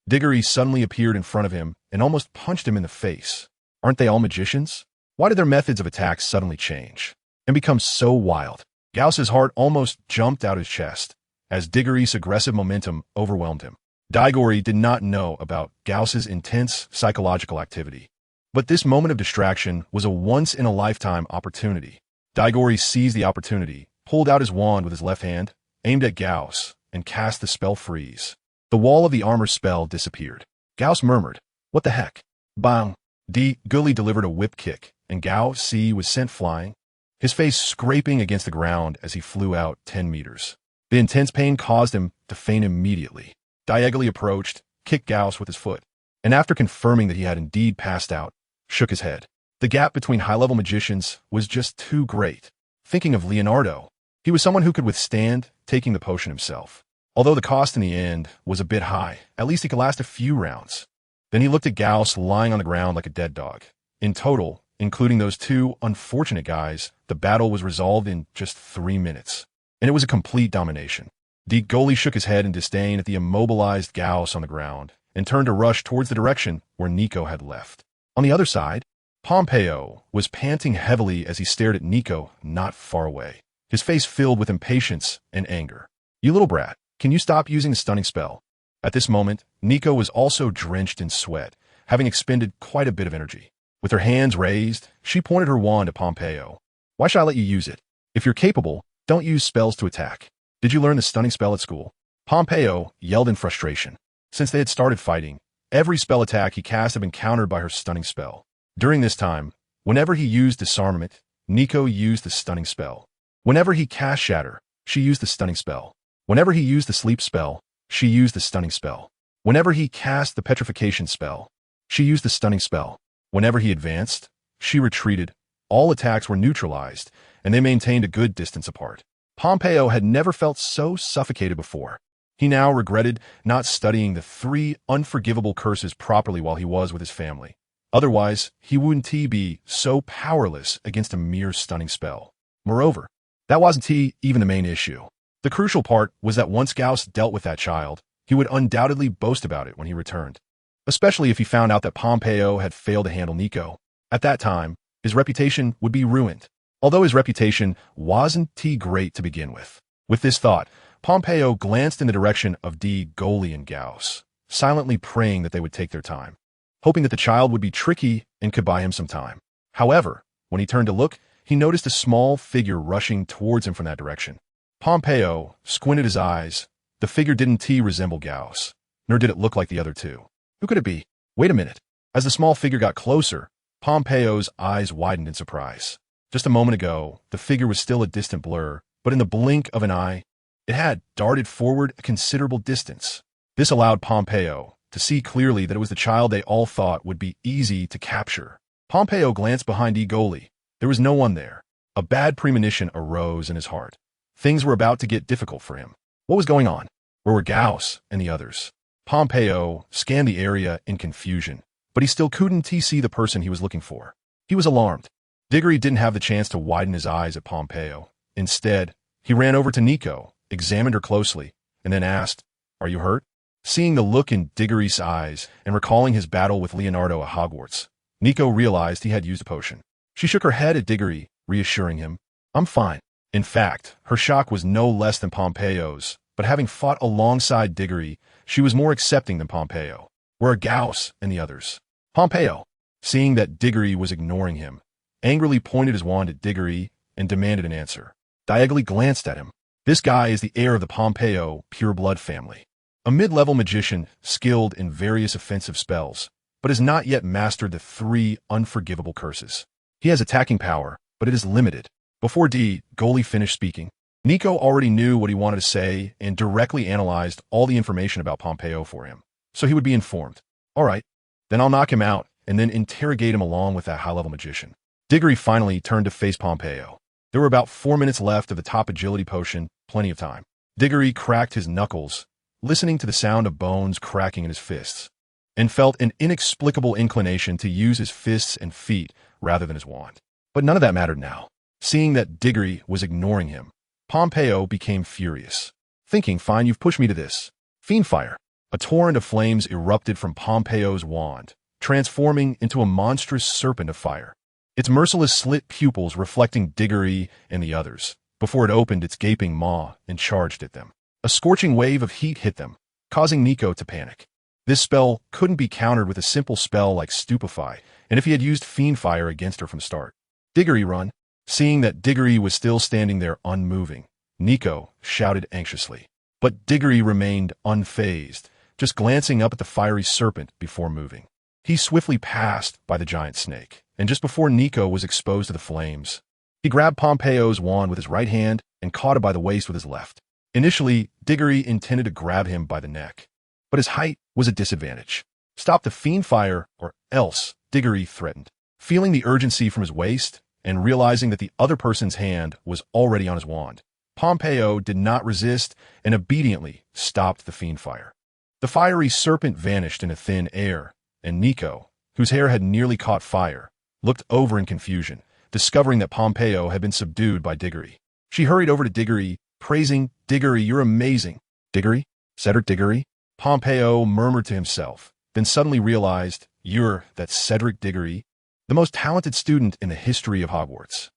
Diggory suddenly appeared in front of him and almost punched him in the face. Aren't they all magicians? Why did their methods of attack suddenly change and become so wild? Gauss's heart almost jumped out his chest as Diggory's aggressive momentum overwhelmed him. Daigori did not know about Gauss's intense psychological activity, but this moment of distraction was a once-in-a-lifetime opportunity. Daigori seized the opportunity, pulled out his wand with his left hand, aimed at Gauss, and cast the spell freeze. The wall of the armor spell disappeared. Gauss murmured, "What the heck?" Bang! D. Gully delivered a whip kick, and Gao Si was sent flying, his face scraping against the ground as he flew out 10 meters. The intense pain caused him to faint immediately. Diagonally approached, kicked Gauss with his foot, and after confirming that he had indeed passed out, shook his head. The gap between high-level magicians was just too great. Thinking of Leonardo, he was someone who could withstand taking the potion himself. Although the cost in the end was a bit high, at least he could last a few rounds. Then he looked at Gauss lying on the ground like a dead dog. In total, including those two unfortunate guys, the battle was resolved in just 3 minutes. And it was a complete domination. The goalie shook his head in disdain at the immobilized Gauss on the ground and turned to rush towards the direction where Nico had left. On the other side, Pompeo was panting heavily as he stared at Nico not far away, his face filled with impatience and anger. "You little brat, can you stop using the stunning spell?" At this moment, Nico was also drenched in sweat, having expended quite a bit of energy. With her hands raised, she pointed her wand at Pompeo. "Why should I let you use it? If you're capable, don't use spells to attack. Did you learn the stunning spell at school?" Pompeo yelled in frustration. Since they had started fighting, every spell attack he cast had been countered by her stunning spell. During this time, whenever he used disarmament, Nico used the stunning spell. Whenever he cast shatter, she used the stunning spell. Whenever he used the sleep spell, she used the stunning spell. Whenever he cast the petrification spell, she used the stunning spell. Whenever he advanced, she retreated. All attacks were neutralized, and they maintained a good distance apart. Pompeo had never felt so suffocated before. He now regretted not studying the 3 unforgivable curses properly while he was with his family. Otherwise, he wouldn't be so powerless against a mere stunning spell. Moreover, that wasn't even the main issue. The crucial part was that once Gauss dealt with that child, he would undoubtedly boast about it when he returned. Especially if he found out that Pompeo had failed to handle Nico. At that time, his reputation would be ruined. Although his reputation wasn't great to begin with. With this thought, Pompeo glanced in the direction of goalie and Gauss, silently praying that they would take their time, hoping that the child would be tricky and could buy him some time. However, when he turned to look, he noticed a small figure rushing towards him from that direction. Pompeo squinted his eyes. The figure didn't resemble Gauss, nor did it look like the other two. Who could it be? Wait a minute. As the small figure got closer, Pompeo's eyes widened in surprise. Just a moment ago, the figure was still a distant blur, but in the blink of an eye, it had darted forward a considerable distance. This allowed Pompeo to see clearly that it was the child they all thought would be easy to capture. Pompeo glanced behind goalie. There was no one there. A bad premonition arose in his heart. Things were about to get difficult for him. What was going on? Where were Gauss and the others? Pompeo scanned the area in confusion, but he still couldn't see the person he was looking for. He was alarmed. Diggory didn't have the chance to widen his eyes at Pompeo. Instead, he ran over to Nico, examined her closely, and then asked, "Are you hurt?" Seeing the look in Diggory's eyes and recalling his battle with Leonardo at Hogwarts, Nico realized he had used a potion. She shook her head at Diggory, reassuring him, "I'm fine." In fact, her shock was no less than Pompeo's, but having fought alongside Diggory, she was more accepting than Pompeo. Where are Gauss and the others? Pompeo, seeing that Diggory was ignoring him, angrily pointed his wand at Diggory and demanded an answer. Diagonally glanced at him. This guy is the heir of the Pompeo pure-blood family. A mid-level magician skilled in various offensive spells, but has not yet mastered the 3 unforgivable curses. He has attacking power, but it is limited. Before goalie finished speaking, Nico already knew what he wanted to say and directly analyzed all the information about Pompeo for him, so he would be informed. All right, then I'll knock him out and then interrogate him along with that high-level magician. Diggory finally turned to face Pompeo. There were about 4 minutes left of the top agility potion, plenty of time. Diggory cracked his knuckles, listening to the sound of bones cracking in his fists, and felt an inexplicable inclination to use his fists and feet rather than his wand. But none of that mattered now. Seeing that Diggory was ignoring him, Pompeo became furious. Thinking, "Fine, you've pushed me to this. Fiend fire." A torrent of flames erupted from Pompeo's wand, transforming into a monstrous serpent of fire. Its merciless slit pupils reflecting Diggory and the others, before it opened its gaping maw and charged at them. A scorching wave of heat hit them, causing Nico to panic. This spell couldn't be countered with a simple spell like Stupefy, and if he had used Fiend Fire against her from start. "Diggory, run!" Seeing that Diggory was still standing there unmoving, Nico shouted anxiously. But Diggory remained unfazed, just glancing up at the fiery serpent before moving. He swiftly passed by the giant snake, and just before Nico was exposed to the flames, he grabbed Pompeo's wand with his right hand and caught him by the waist with his left. Initially, Diggory intended to grab him by the neck, but his height was a disadvantage. "Stop the fiend fire, or else," Diggory threatened. Feeling the urgency from his waist, and realizing that the other person's hand was already on his wand, Pompeo did not resist and obediently stopped the fiend fire. The fiery serpent vanished in a thin air, and Nico, whose hair had nearly caught fire, looked over in confusion, discovering that Pompeo had been subdued by Diggory. She hurried over to Diggory, praising, "Diggory, you're amazing." "Diggory? Cedric Diggory?" Pompeo murmured to himself, then suddenly realized, "You're that Cedric Diggory, the most talented student in the history of Hogwarts."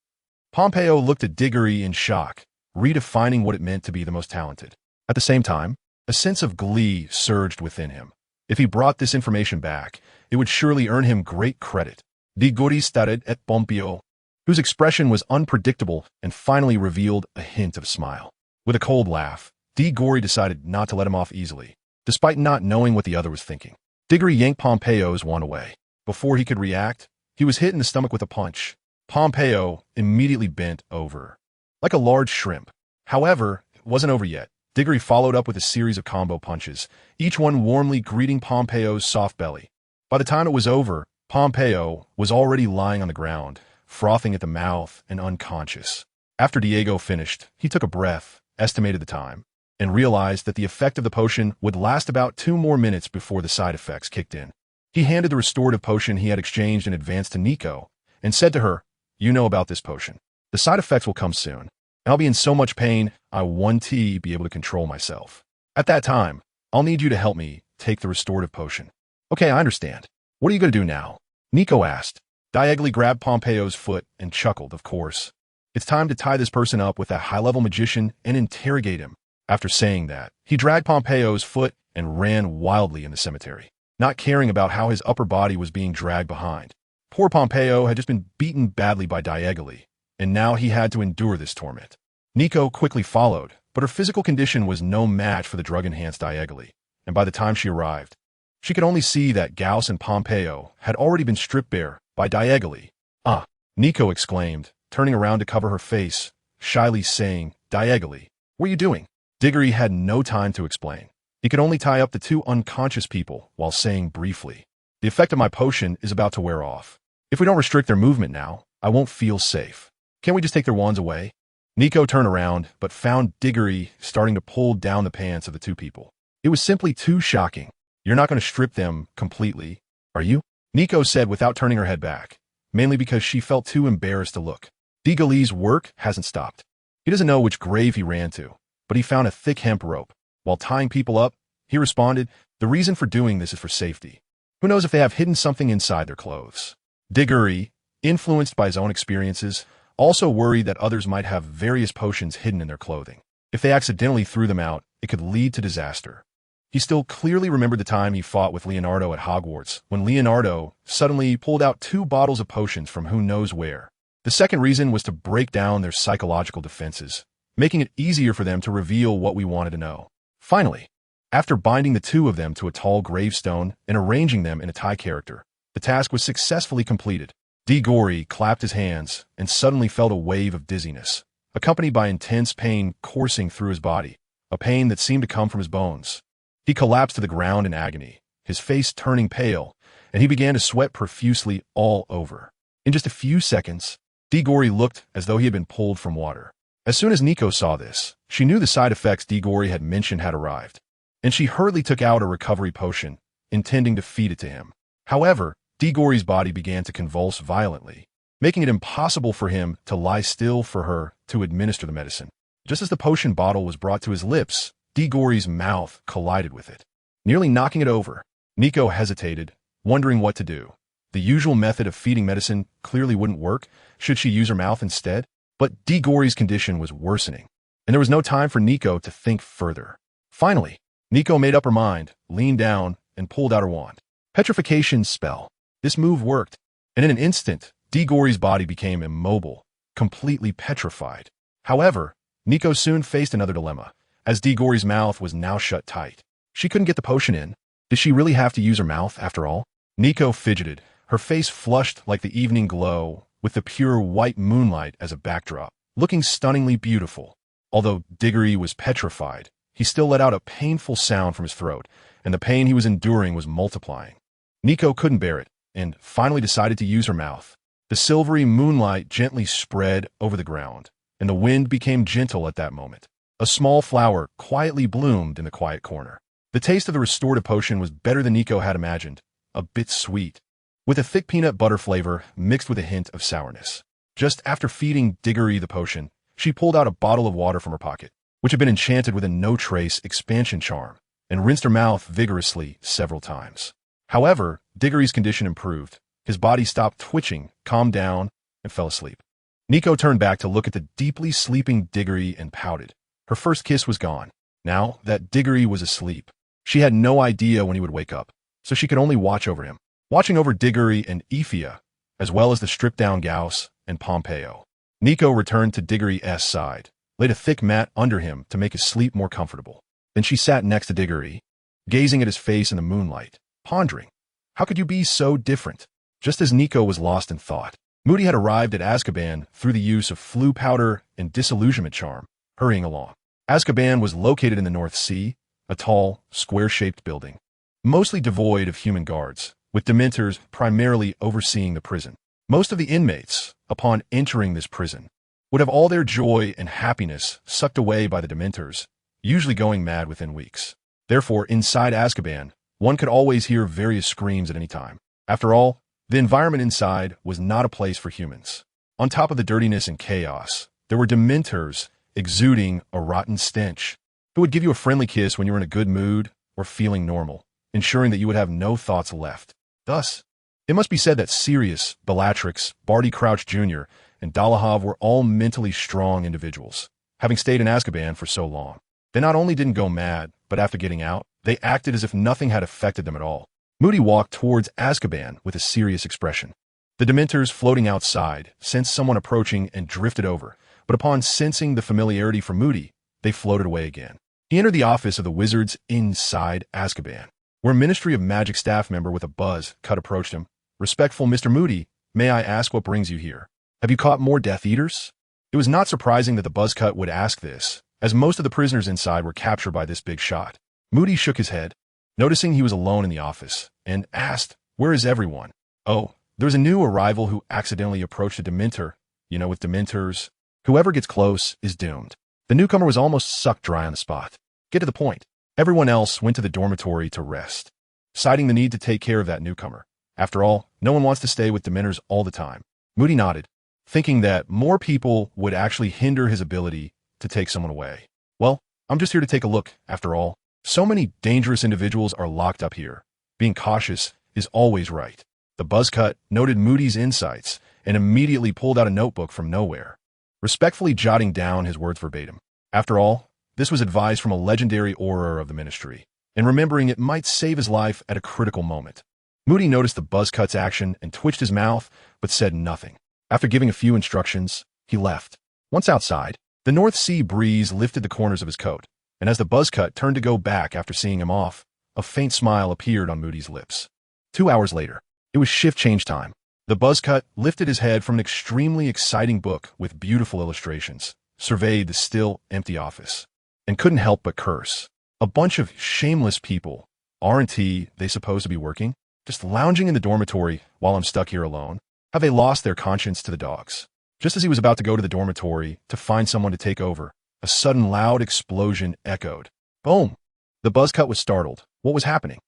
Pompeo looked at Diggory in shock, redefining what it meant to be the most talented. At the same time, a sense of glee surged within him. If he brought this information back, it would surely earn him great credit. Diggory stared at Pompeo, whose expression was unpredictable and finally revealed a hint of a smile. With a cold laugh, Diggory decided not to let him off easily, despite not knowing what the other was thinking. Diggory yanked Pompeo's wand away. Before he could react, he was hit in the stomach with a punch. Pompeo immediately bent over, like a large shrimp. However, it wasn't over yet. Diggory followed up with a series of combo punches, each one warmly greeting Pompeo's soft belly. By the time it was over, Pompeo was already lying on the ground, frothing at the mouth and unconscious. After Diego finished, he took a breath, estimated the time, and realized that the effect of the potion would last about 2 more minutes before the side effects kicked in. He handed the restorative potion he had exchanged in advance to Nico and said to her, "You know about this potion. The side effects will come soon, and I'll be in so much pain I won't be able to control myself. At that time, I'll need you to help me take the restorative potion." "Okay, I understand. What are you going to do now?" Nico asked. Diagonally grabbed Pompeo's foot and chuckled, "Of course. It's time to tie this person up with that high-level magician and interrogate him." After saying that, he dragged Pompeo's foot and ran wildly in the cemetery, not caring about how his upper body was being dragged behind. Poor Pompeo had just been beaten badly by Diagonally, and now he had to endure this torment. Nico quickly followed, but her physical condition was no match for the drug-enhanced Diagonally, and by the time she arrived, she could only see that Gauss and Pompeo had already been stripped bare by Diagonally. "Ah!" Nico exclaimed, turning around to cover her face, shyly saying, "Diagonally, what are you doing?" Diggory had no time to explain. He could only tie up the 2 unconscious people while saying briefly, "The effect of my potion is about to wear off. If we don't restrict their movement now, I won't feel safe. Can't we just take their wands away?" Nico turned around, but found Diggory starting to pull down the pants of the 2 people. It was simply too shocking. "You're not going to strip them completely, are you?" Nico said without turning her head back, mainly because she felt too embarrassed to look. Diggory's work hasn't stopped. He doesn't know which grave he ran to, but he found a thick hemp rope. While tying people up, he responded, "The reason for doing this is for safety. Who knows if they have hidden something inside their clothes?" Diggory, influenced by his own experiences, also worried that others might have various potions hidden in their clothing. If they accidentally threw them out, it could lead to disaster. He still clearly remembered the time he fought with Leonardo at Hogwarts, when Leonardo suddenly pulled out 2 bottles of potions from who knows where. The second reason was to break down their psychological defenses, making it easier for them to reveal what we wanted to know. Finally, after binding the 2 of them to a tall gravestone and arranging them in a tie character, the task was successfully completed. Diggory clapped his hands and suddenly felt a wave of dizziness, accompanied by intense pain coursing through his body, a pain that seemed to come from his bones. He collapsed to the ground in agony, his face turning pale, and he began to sweat profusely all over. In just a few seconds, Diggory looked as though he had been pulled from water. As soon as Nico saw this, she knew the side effects Diggory had mentioned had arrived, and she hurriedly took out a recovery potion, intending to feed it to him. However, Diggory's body began to convulse violently, making it impossible for him to lie still for her to administer the medicine. Just as the potion bottle was brought to his lips, Diggory's mouth collided with it, nearly knocking it over. Nico hesitated, wondering what to do. The usual method of feeding medicine clearly wouldn't work. Should she use her mouth instead? But Diggory's condition was worsening, and there was no time for Nico to think further. Finally, Nico made up her mind, leaned down, and pulled out her wand. Petrification spell. This move worked, and in an instant, Diggory's body became immobile, completely petrified. However, Nico soon faced another dilemma, as Diggory's mouth was now shut tight. She couldn't get the potion in. Did she really have to use her mouth after all? Nico fidgeted, her face flushed like the evening glow, with the pure white moonlight as a backdrop, looking stunningly beautiful. Although Diggory was petrified, he still let out a painful sound from his throat, and the pain he was enduring was multiplying. Nico couldn't bear it. and finally decided to use her mouth. The silvery moonlight gently spread over the ground, and the wind became gentle at that moment. A small flower quietly bloomed in the quiet corner. The taste of the restorative potion was better than Nico had imagined, a bit sweet, with a thick peanut butter flavor mixed with a hint of sourness. Just after feeding Diggory the potion, she pulled out a bottle of water from her pocket, which had been enchanted with a no-trace expansion charm, and rinsed her mouth vigorously several times. However, Diggory's condition improved. His body stopped twitching, calmed down, and fell asleep. Nico turned back to look at the deeply sleeping Diggory and pouted. Her first kiss was gone. Now that Diggory was asleep, she had no idea when he would wake up, so she could only watch over him. Watching over Diggory and Ephia, as well as the stripped-down Gauss and Pompeo. Nico returned to Diggory's side, laid a thick mat under him to make his sleep more comfortable. Then she sat next to Diggory, gazing at his face in the moonlight, pondering. How could you be so different? Just as Nico was lost in thought, Moody had arrived at Azkaban through the use of flu powder and disillusionment charm, hurrying along. Azkaban was located in the North Sea, a tall, square-shaped building, mostly devoid of human guards, with Dementors primarily overseeing the prison. Most of the inmates, upon entering this prison, would have all their joy and happiness sucked away by the Dementors, usually going mad within weeks. Therefore, inside Azkaban, one could always hear various screams at any time. After all, the environment inside was not a place for humans. On top of the dirtiness and chaos, there were Dementors exuding a rotten stench, who would give you a friendly kiss when you were in a good mood or feeling normal, ensuring that you would have no thoughts left. Thus, it must be said that Sirius, Bellatrix, Barty Crouch Jr., and Dolohov were all mentally strong individuals, having stayed in Azkaban for so long. They not only didn't go mad, but after getting out, they acted as if nothing had affected them at all. Moody walked towards Azkaban with a serious expression. The Dementors floating outside sensed someone approaching and drifted over, but upon sensing the familiarity from Moody, they floated away again. He entered the office of the wizards inside Azkaban, where a Ministry of Magic staff member with a buzz cut approached him. "Respectful Mr. Moody, may I ask what brings you here? Have you caught more Death Eaters?" It was not surprising that the buzzcut would ask this, as most of the prisoners inside were captured by this big shot. Moody shook his head, noticing he was alone in the office, and asked, "Where is everyone?" "Oh, there's a new arrival who accidentally approached a Dementor. You know, with Dementors, whoever gets close is doomed." The newcomer was almost sucked dry on the spot. Get to the point. Everyone else went to the dormitory to rest, citing the need to take care of that newcomer. After all, no one wants to stay with Dementors all the time. Moody nodded, thinking that more people would actually hinder his ability to take someone away. "Well, I'm just here to take a look, after all. So many dangerous individuals are locked up here. Being cautious is always right." The buzzcut noted Moody's insights and immediately pulled out a notebook from nowhere, respectfully jotting down his words verbatim. After all, this was advice from a legendary Auror of the Ministry, and remembering it might save his life at a critical moment. Moody noticed the buzzcut's action and twitched his mouth, but said nothing. After giving a few instructions, he left. Once outside, the North Sea breeze lifted the corners of his coat, and as the buzzcut turned to go back after seeing him off, a faint smile appeared on Moody's lips. 2 hours later, it was shift change time. The buzzcut lifted his head from an extremely exciting book with beautiful illustrations, surveyed the still empty office, and couldn't help but curse. A bunch of shameless people. Aren't they supposed to be working? Just lounging in the dormitory while I'm stuck here alone? Have they lost their conscience to the dogs? Just as he was about to go to the dormitory to find someone to take over, a sudden loud explosion echoed. Boom! The buzzcut was startled. What was happening?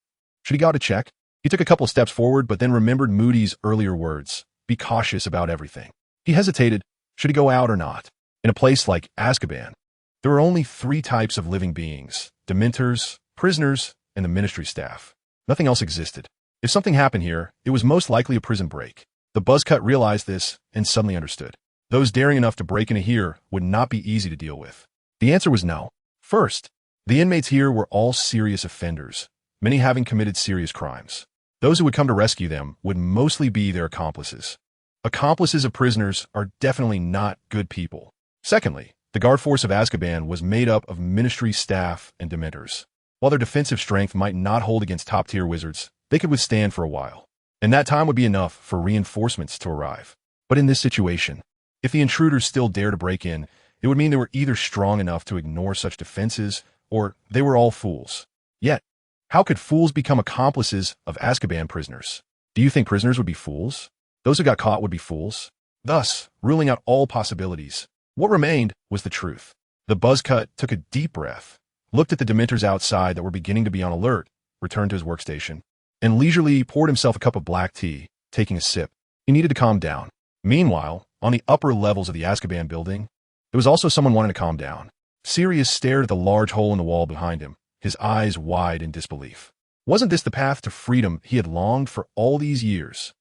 Should he go to check? He took a couple steps forward, but then remembered Moody's earlier words. Be cautious about everything. He hesitated. Should he go out or not? In a place like Azkaban, there are only 3 types of living beings: Dementors, prisoners, and the Ministry staff. Nothing else existed. If something happened here, it was most likely a prison break. The buzzcut realized this and suddenly understood. Those daring enough to break into here would not be easy to deal with. The answer was no. First, the inmates here were all serious offenders, many having committed serious crimes. Those who would come to rescue them would mostly be their accomplices. Accomplices of prisoners are definitely not good people. Secondly, the guard force of Azkaban was made up of Ministry staff and Dementors. While their defensive strength might not hold against top-tier wizards, they could withstand for a while, and that time would be enough for reinforcements to arrive. But in this situation, if the intruders still dare to break in, it would mean they were either strong enough to ignore such defenses, or they were all fools. Yet, how could fools become accomplices of Azkaban prisoners? Do you think prisoners would be fools? Those who got caught would be fools? Thus, ruling out all possibilities, what remained was the truth. The buzzcut took a deep breath, looked at the Dementors outside that were beginning to be on alert, returned to his workstation, and leisurely poured himself a cup of black tea, taking a sip. He needed to calm down. Meanwhile, on the upper levels of the Azkaban building, there was also someone wanting to calm down. Sirius stared at the large hole in the wall behind him, his eyes wide in disbelief. Wasn't this the path to freedom he had longed for all these years?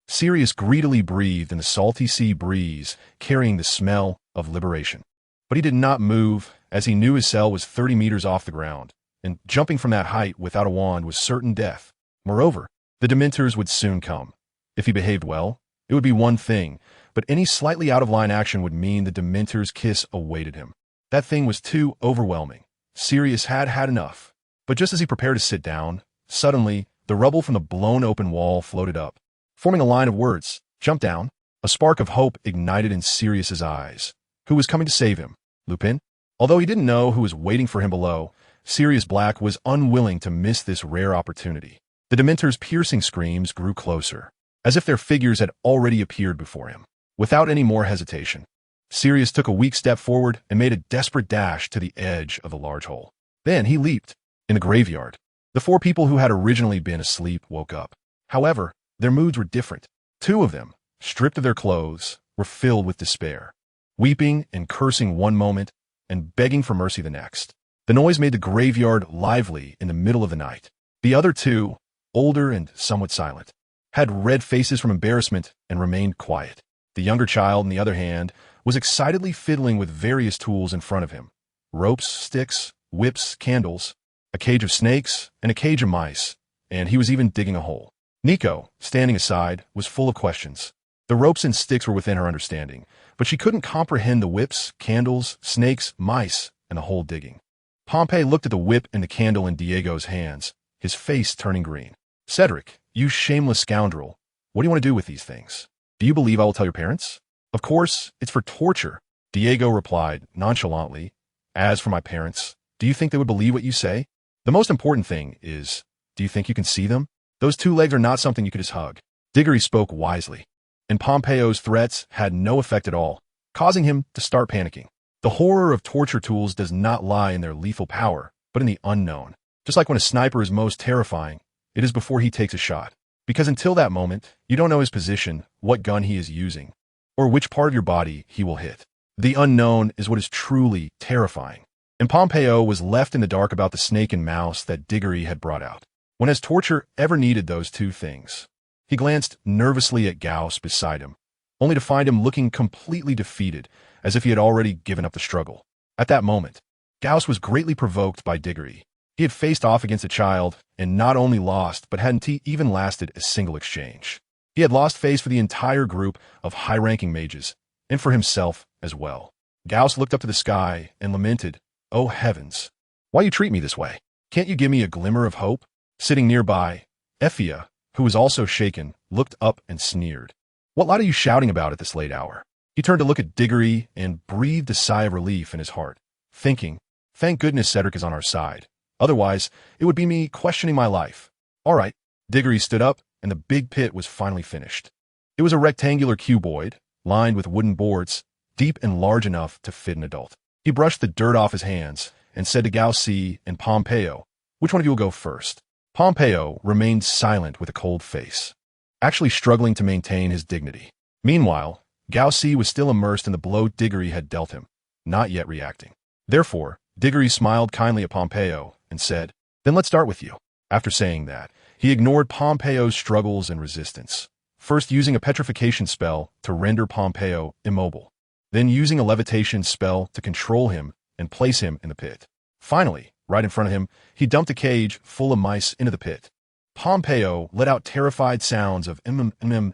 Sirius greedily breathed in the salty sea breeze, carrying the smell of liberation. But he did not move, as he knew his cell was 30 meters off the ground, and jumping from that height without a wand was certain death. Moreover, the Dementors would soon come. If he behaved well, it would be one thing, but any slightly out-of-line action would mean the Dementors' kiss awaited him. That thing was too overwhelming. Sirius had had enough. But just as he prepared to sit down, suddenly, the rubble from the blown-open wall floated up, forming a line of words. "Jump down." A spark of hope ignited in Sirius's eyes. Who was coming to save him? Lupin? Although he didn't know who was waiting for him below, Sirius Black was unwilling to miss this rare opportunity. The Dementors' piercing screams grew closer, as if their figures had already appeared before him. Without any more hesitation, Sirius took a weak step forward and made a desperate dash to the edge of the large hole. Then he leaped. In the graveyard, the 4 people who had originally been asleep woke up. However, their moods were different. 2 of them, stripped of their clothes, were filled with despair, weeping and cursing one moment and begging for mercy the next. The noise made the graveyard lively in the middle of the night. The other 2, older and somewhat silent, had red faces from embarrassment and remained quiet. The younger child, on the other hand, was excitedly fiddling with various tools in front of him. Ropes, sticks, whips, candles, a cage of snakes, and a cage of mice, and he was even digging a hole. Nico, standing aside, was full of questions. The ropes and sticks were within her understanding, but she couldn't comprehend the whips, candles, snakes, mice, and the hole digging. Pompey looked at the whip and the candle in Diego's hands, his face turning green. "Cedric, you shameless scoundrel, what do you want to do with these things? Do you believe I will tell your parents?" "Of course, it's for torture," Diego replied nonchalantly. "As for my parents, do you think they would believe what you say? The most important thing is, do you think you can see them? Those 2 legs are not something you could just hug." Diggory spoke wisely, and Pompeo's threats had no effect at all, causing him to start panicking. The horror of torture tools does not lie in their lethal power, but in the unknown. Just like when a sniper is most terrifying, it is before he takes a shot. Because until that moment, you don't know his position, what gun he is using, or which part of your body he will hit. The unknown is what is truly terrifying. And Pompeo was left in the dark about the snake and mouse that Diggory had brought out. When has torture ever needed those 2 things? He glanced nervously at Gauss beside him, only to find him looking completely defeated, as if he had already given up the struggle. At that moment, Gauss was greatly provoked by Diggory. He had faced off against a child, and not only lost, but hadn't even lasted a single exchange. He had lost face for the entire group of high-ranking mages, and for himself as well. Gauss looked up to the sky and lamented, "Oh heavens, why you treat me this way? Can't you give me a glimmer of hope?" Sitting nearby, Effia, who was also shaken, looked up and sneered. "What lot are you shouting about at this late hour?" He turned to look at Diggory and breathed a sigh of relief in his heart, thinking, "Thank goodness Cedric is on our side. Otherwise, it would be me questioning my life." "All right." Diggory stood up, and the big pit was finally finished. It was a rectangular cuboid, lined with wooden boards, deep and large enough to fit an adult. He brushed the dirt off his hands and said to Gaussi and Pompeo, "Which one of you will go first?" Pompeo remained silent with a cold face, actually struggling to maintain his dignity. Meanwhile, Gaussi was still immersed in the blow Diggory had dealt him, not yet reacting. Therefore, Diggory smiled kindly at Pompeo and said, "Then let's start with you." After saying that, he ignored Pompeo's struggles and resistance, first using a petrification spell to render Pompeo immobile, then using a levitation spell to control him and place him in the pit. Finally, right in front of him, he dumped a cage full of mice into the pit. Pompeo let out terrified sounds of knowing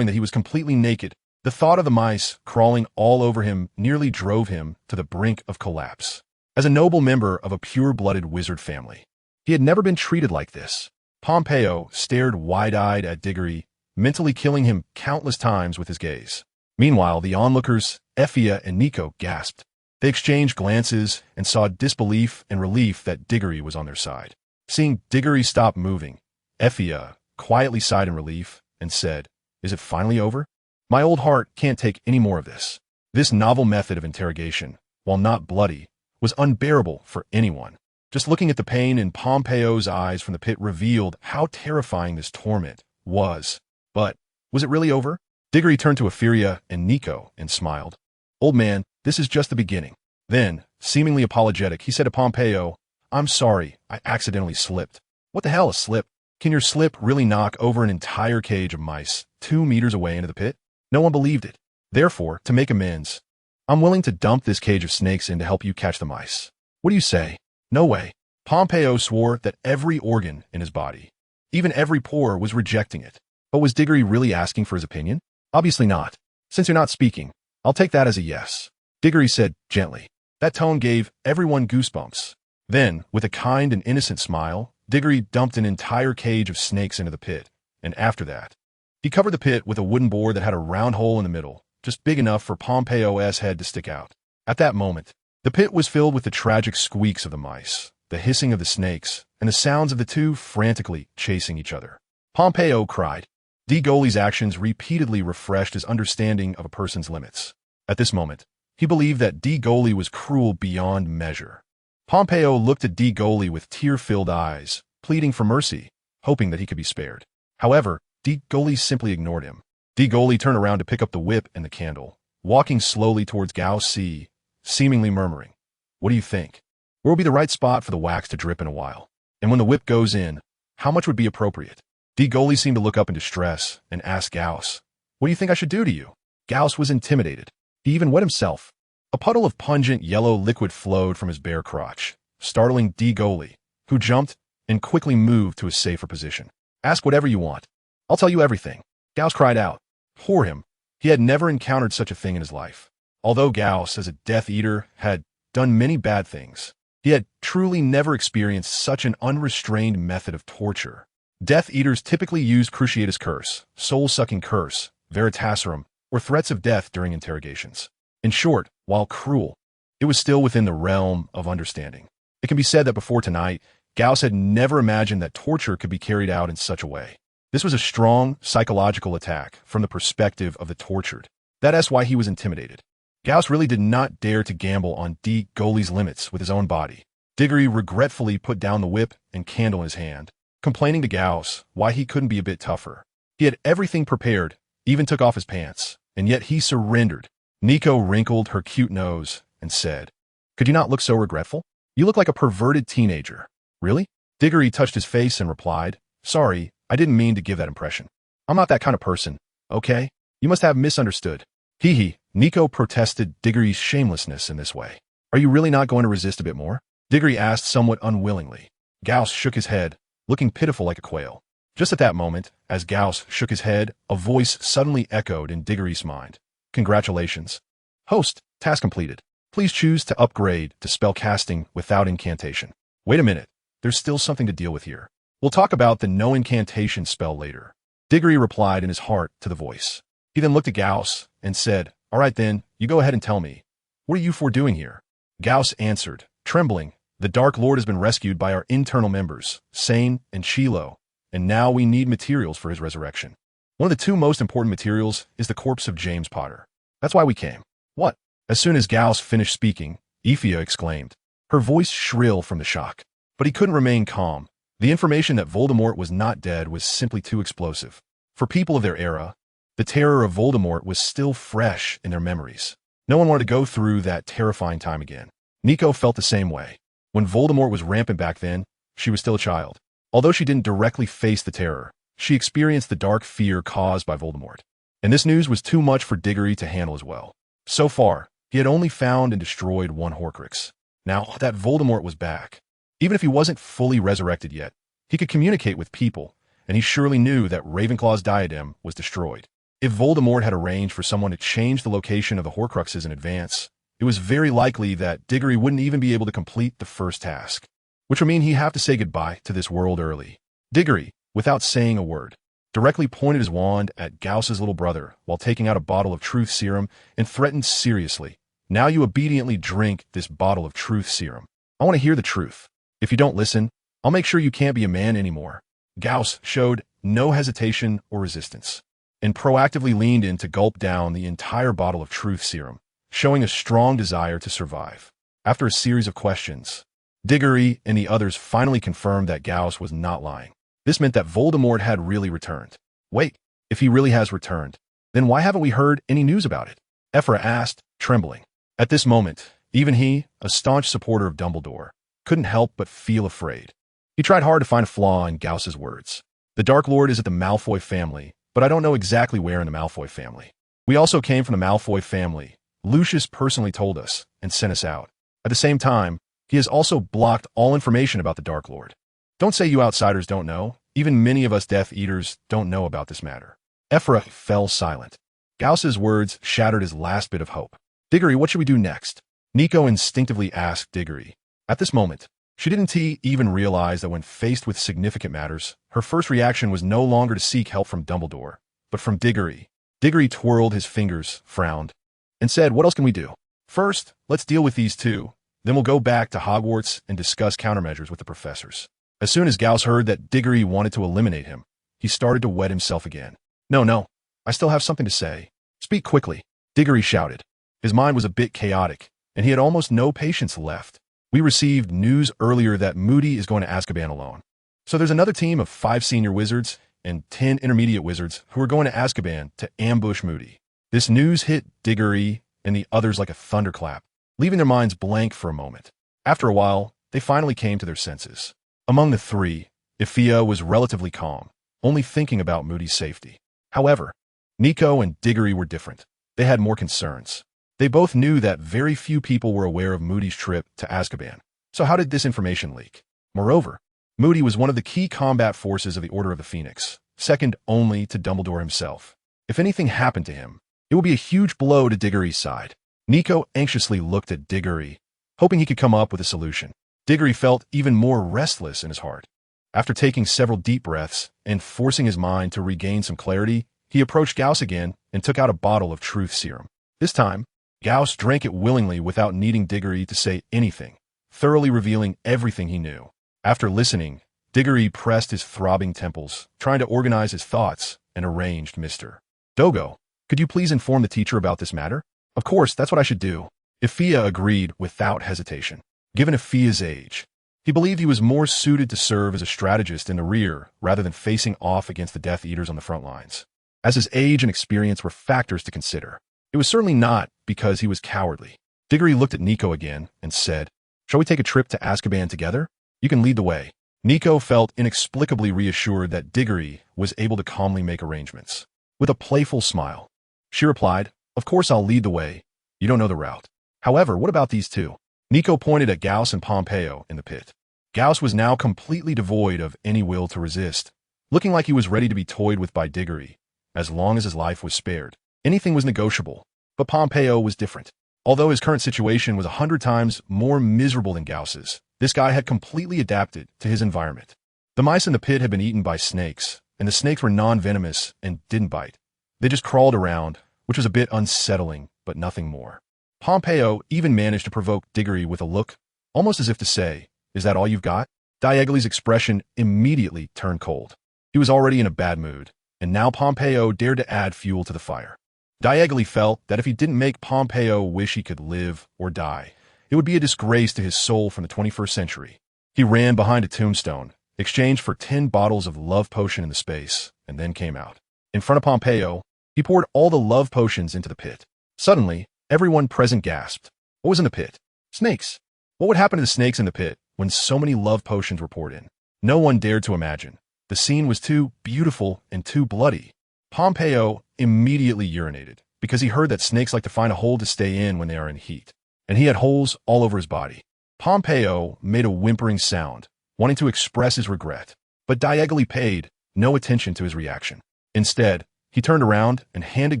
that he was completely naked. The thought of the mice crawling all over him nearly drove him to the brink of collapse. As a noble member of a pure-blooded wizard family, he had never been treated like this. Pompeo stared wide-eyed at Diggory, mentally killing him countless times with his gaze. Meanwhile, the onlookers, Effia and Nico, gasped. They exchanged glances and saw disbelief and relief that Diggory was on their side. Seeing Diggory stop moving, Effia quietly sighed in relief and said, "Is it finally over? My old heart can't take any more of this." This novel method of interrogation, while not bloody, was unbearable for anyone. Just looking at the pain in Pompeo's eyes from the pit revealed how terrifying this torment was. But was it really over? Diggory turned to Ophelia and Nico and smiled. "Old man, this is just the beginning." Then, seemingly apologetic, he said to Pompeo, "I'm sorry, I accidentally slipped." "What the hell, a slip? Can your slip really knock over an entire cage of mice 2 meters away into the pit?" No one believed it. Therefore, to make amends, "I'm willing to dump this cage of snakes in to help you catch the mice. What do you say?" "No way." Pompeo swore that every organ in his body, even every pore, was rejecting it. But was Diggory really asking for his opinion? Obviously not. "Since you're not speaking, I'll take that as a yes," Diggory said gently. That tone gave everyone goosebumps. Then, with a kind and innocent smile, Diggory dumped an entire cage of snakes into the pit, and after that, he covered the pit with a wooden board that had a round hole in the middle, just big enough for Pompeo's head to stick out. At that moment, the pit was filled with the tragic squeaks of the mice, the hissing of the snakes, and the sounds of the two frantically chasing each other. Pompeo cried. Diggory's actions repeatedly refreshed his understanding of a person's limits. At this moment, he believed that Diggory was cruel beyond measure. Pompeo looked at Diggory with tear-filled eyes, pleading for mercy, hoping that he could be spared. However, Diggory simply ignored him. Diggory turned around to pick up the whip and the candle, walking slowly towards Gao-si, seemingly murmuring, "What do you think? Where will be the right spot for the wax to drip in a while? And when the whip goes in, how much would be appropriate?" Diggory seemed to look up in distress and asked Gauss, "What do you think I should do to you?" Gauss was intimidated. He even wet himself. A puddle of pungent yellow liquid flowed from his bare crotch, startling Diggory, who jumped and quickly moved to a safer position. "Ask whatever you want. I'll tell you everything." Gauss cried out. Poor him. He had never encountered such a thing in his life. Although Gauss, as a Death Eater, had done many bad things, he had truly never experienced such an unrestrained method of torture. Death Eaters typically used Cruciatus Curse, Soul-Sucking Curse, Veritaserum, or threats of death during interrogations. In short, while cruel, it was still within the realm of understanding. It can be said that before tonight, Gauss had never imagined that torture could be carried out in such a way. This was a strong psychological attack from the perspective of the tortured. That's why he was intimidated. Gauss really did not dare to gamble on Diggory's limits with his own body. Diggory regretfully put down the whip and candle in his hand, complaining to Gauss why he couldn't be a bit tougher. He had everything prepared, even took off his pants, and yet he surrendered. Nico wrinkled her cute nose and said, "Could you not look so regretful? You look like a perverted teenager." "Really?" Diggory touched his face and replied, "Sorry, I didn't mean to give that impression. I'm not that kind of person, okay? You must have misunderstood." Hee. Nico protested Diggory's shamelessness in this way. "Are you really not going to resist a bit more?" Diggory asked somewhat unwillingly. Gauss shook his head, looking pitiful like a quail. Just at that moment, as Gauss shook his head, a voice suddenly echoed in Diggory's mind. "Congratulations. Host, task completed. Please choose to upgrade to spellcasting without incantation." "Wait a minute. There's still something to deal with here. We'll talk about the no incantation spell later." Diggory replied in his heart to the voice. He then looked at Gauss and said, "All right then, you go ahead and tell me. What are you four doing here?" Gauss answered, trembling, "The Dark Lord has been rescued by our internal members, Sane and Chilo, and now we need materials for his resurrection. One of the two most important materials is the corpse of James Potter. That's why we came." "What?" As soon as Gauss finished speaking, Ephia exclaimed, her voice shrill from the shock. But he couldn't remain calm. The information that Voldemort was not dead was simply too explosive. For people of their era, the terror of Voldemort was still fresh in their memories. No one wanted to go through that terrifying time again. Nico felt the same way. When Voldemort was rampant back then, she was still a child. Although she didn't directly face the terror, she experienced the dark fear caused by Voldemort. And this news was too much for Diggory to handle as well. So far, he had only found and destroyed one Horcrux. Now that Voldemort was back, even if he wasn't fully resurrected yet, he could communicate with people, and he surely knew that Ravenclaw's diadem was destroyed. If Voldemort had arranged for someone to change the location of the Horcruxes in advance, it was very likely that Diggory wouldn't even be able to complete the first task, which would mean he'd have to say goodbye to this world early. Diggory, without saying a word, directly pointed his wand at Gauss's little brother while taking out a bottle of truth serum and threatened seriously, "Now you obediently drink this bottle of truth serum. I want to hear the truth. If you don't listen, I'll make sure you can't be a man anymore." Gauss showed no hesitation or resistance, and proactively leaned in to gulp down the entire bottle of truth serum, showing a strong desire to survive. After a series of questions, Diggory and the others finally confirmed that Gauss was not lying. This meant that Voldemort had really returned. Wait, if he really has returned, then why haven't we heard any news about it? Ephra asked, trembling. At this moment, even he, a staunch supporter of Dumbledore, couldn't help but feel afraid. He tried hard to find a flaw in Gauss's words. The Dark Lord is at the Malfoy family, but I don't know exactly where in the Malfoy family. We also came from the Malfoy family. Lucius personally told us and sent us out. At the same time, he has also blocked all information about the Dark Lord. Don't say you outsiders don't know. Even many of us Death Eaters don't know about this matter. Ephra fell silent. Gauss's words shattered his last bit of hope. Diggory, what should we do next? Nico instinctively asked Diggory. At this moment, she didn't even realize that when faced with significant matters, her first reaction was no longer to seek help from Dumbledore, but from Diggory. Diggory twirled his fingers, frowned, and said, what else can we do? First, let's deal with these two. Then we'll go back to Hogwarts and discuss countermeasures with the professors. As soon as Gauss heard that Diggory wanted to eliminate him, he started to wet himself again. No, I still have something to say. Speak quickly, Diggory shouted. His mind was a bit chaotic, and he had almost no patience left. We received news earlier that Moody is going to Azkaban alone. So there's another team of 5 senior wizards and 10 intermediate wizards who are going to Azkaban to ambush Moody. This news hit Diggory and the others like a thunderclap, leaving their minds blank for a moment. After a while, they finally came to their senses. Among the 3, Iphia was relatively calm, only thinking about Moody's safety. However, Nico and Diggory were different. They had more concerns. They both knew that very few people were aware of Moody's trip to Azkaban. So how did this information leak? Moreover, Moody was one of the key combat forces of the Order of the Phoenix, second only to Dumbledore himself. If anything happened to him, it would be a huge blow to Diggory's side. Nico anxiously looked at Diggory, hoping he could come up with a solution. Diggory felt even more restless in his heart. After taking several deep breaths and forcing his mind to regain some clarity, he approached Gauss again and took out a bottle of truth serum. This time, Gauss drank it willingly without needing Diggory to say anything, thoroughly revealing everything he knew. After listening, Diggory pressed his throbbing temples, trying to organize his thoughts, and arranged Mr. Dogo, could you please inform the teacher about this matter? Of course, that's what I should do. Iphia agreed without hesitation. Given Iphia's age, he believed he was more suited to serve as a strategist in the rear rather than facing off against the Death Eaters on the front lines. As his age and experience were factors to consider, it was certainly not because he was cowardly. Diggory looked at Nico again and said, shall we take a trip to Azkaban together? You can lead the way. Nico felt inexplicably reassured that Diggory was able to calmly make arrangements. With a playful smile, she replied, of course I'll lead the way. You don't know the route. However, what about these two? Nico pointed at Gauss and Pompeo in the pit. Gauss was now completely devoid of any will to resist, looking like he was ready to be toyed with by Diggory. As long as his life was spared, anything was negotiable. But Pompeo was different. Although his current situation was 100 times more miserable than Gauss's, this guy had completely adapted to his environment. The mice in the pit had been eaten by snakes, and the snakes were non-venomous and didn't bite. They just crawled around, which was a bit unsettling, but nothing more. Pompeo even managed to provoke Diggory with a look, almost as if to say, is that all you've got? Diagoly's expression immediately turned cold. He was already in a bad mood, and now Pompeo dared to add fuel to the fire. Diagoly felt that if he didn't make Pompeo wish he could live or die, it would be a disgrace to his soul from the 21st century. He ran behind a tombstone, exchanged for 10 bottles of love potion in the space, and then came out. In front of Pompeo, he poured all the love potions into the pit. Suddenly, everyone present gasped. What was in the pit? Snakes. What would happen to the snakes in the pit when so many love potions were poured in? No one dared to imagine. The scene was too beautiful and too bloody. Pompeo immediately urinated because he heard that snakes like to find a hole to stay in when they are in heat, and he had holes all over his body. Pompeo made a whimpering sound, wanting to express his regret, but Diagoly paid no attention to his reaction. Instead, he turned around and handed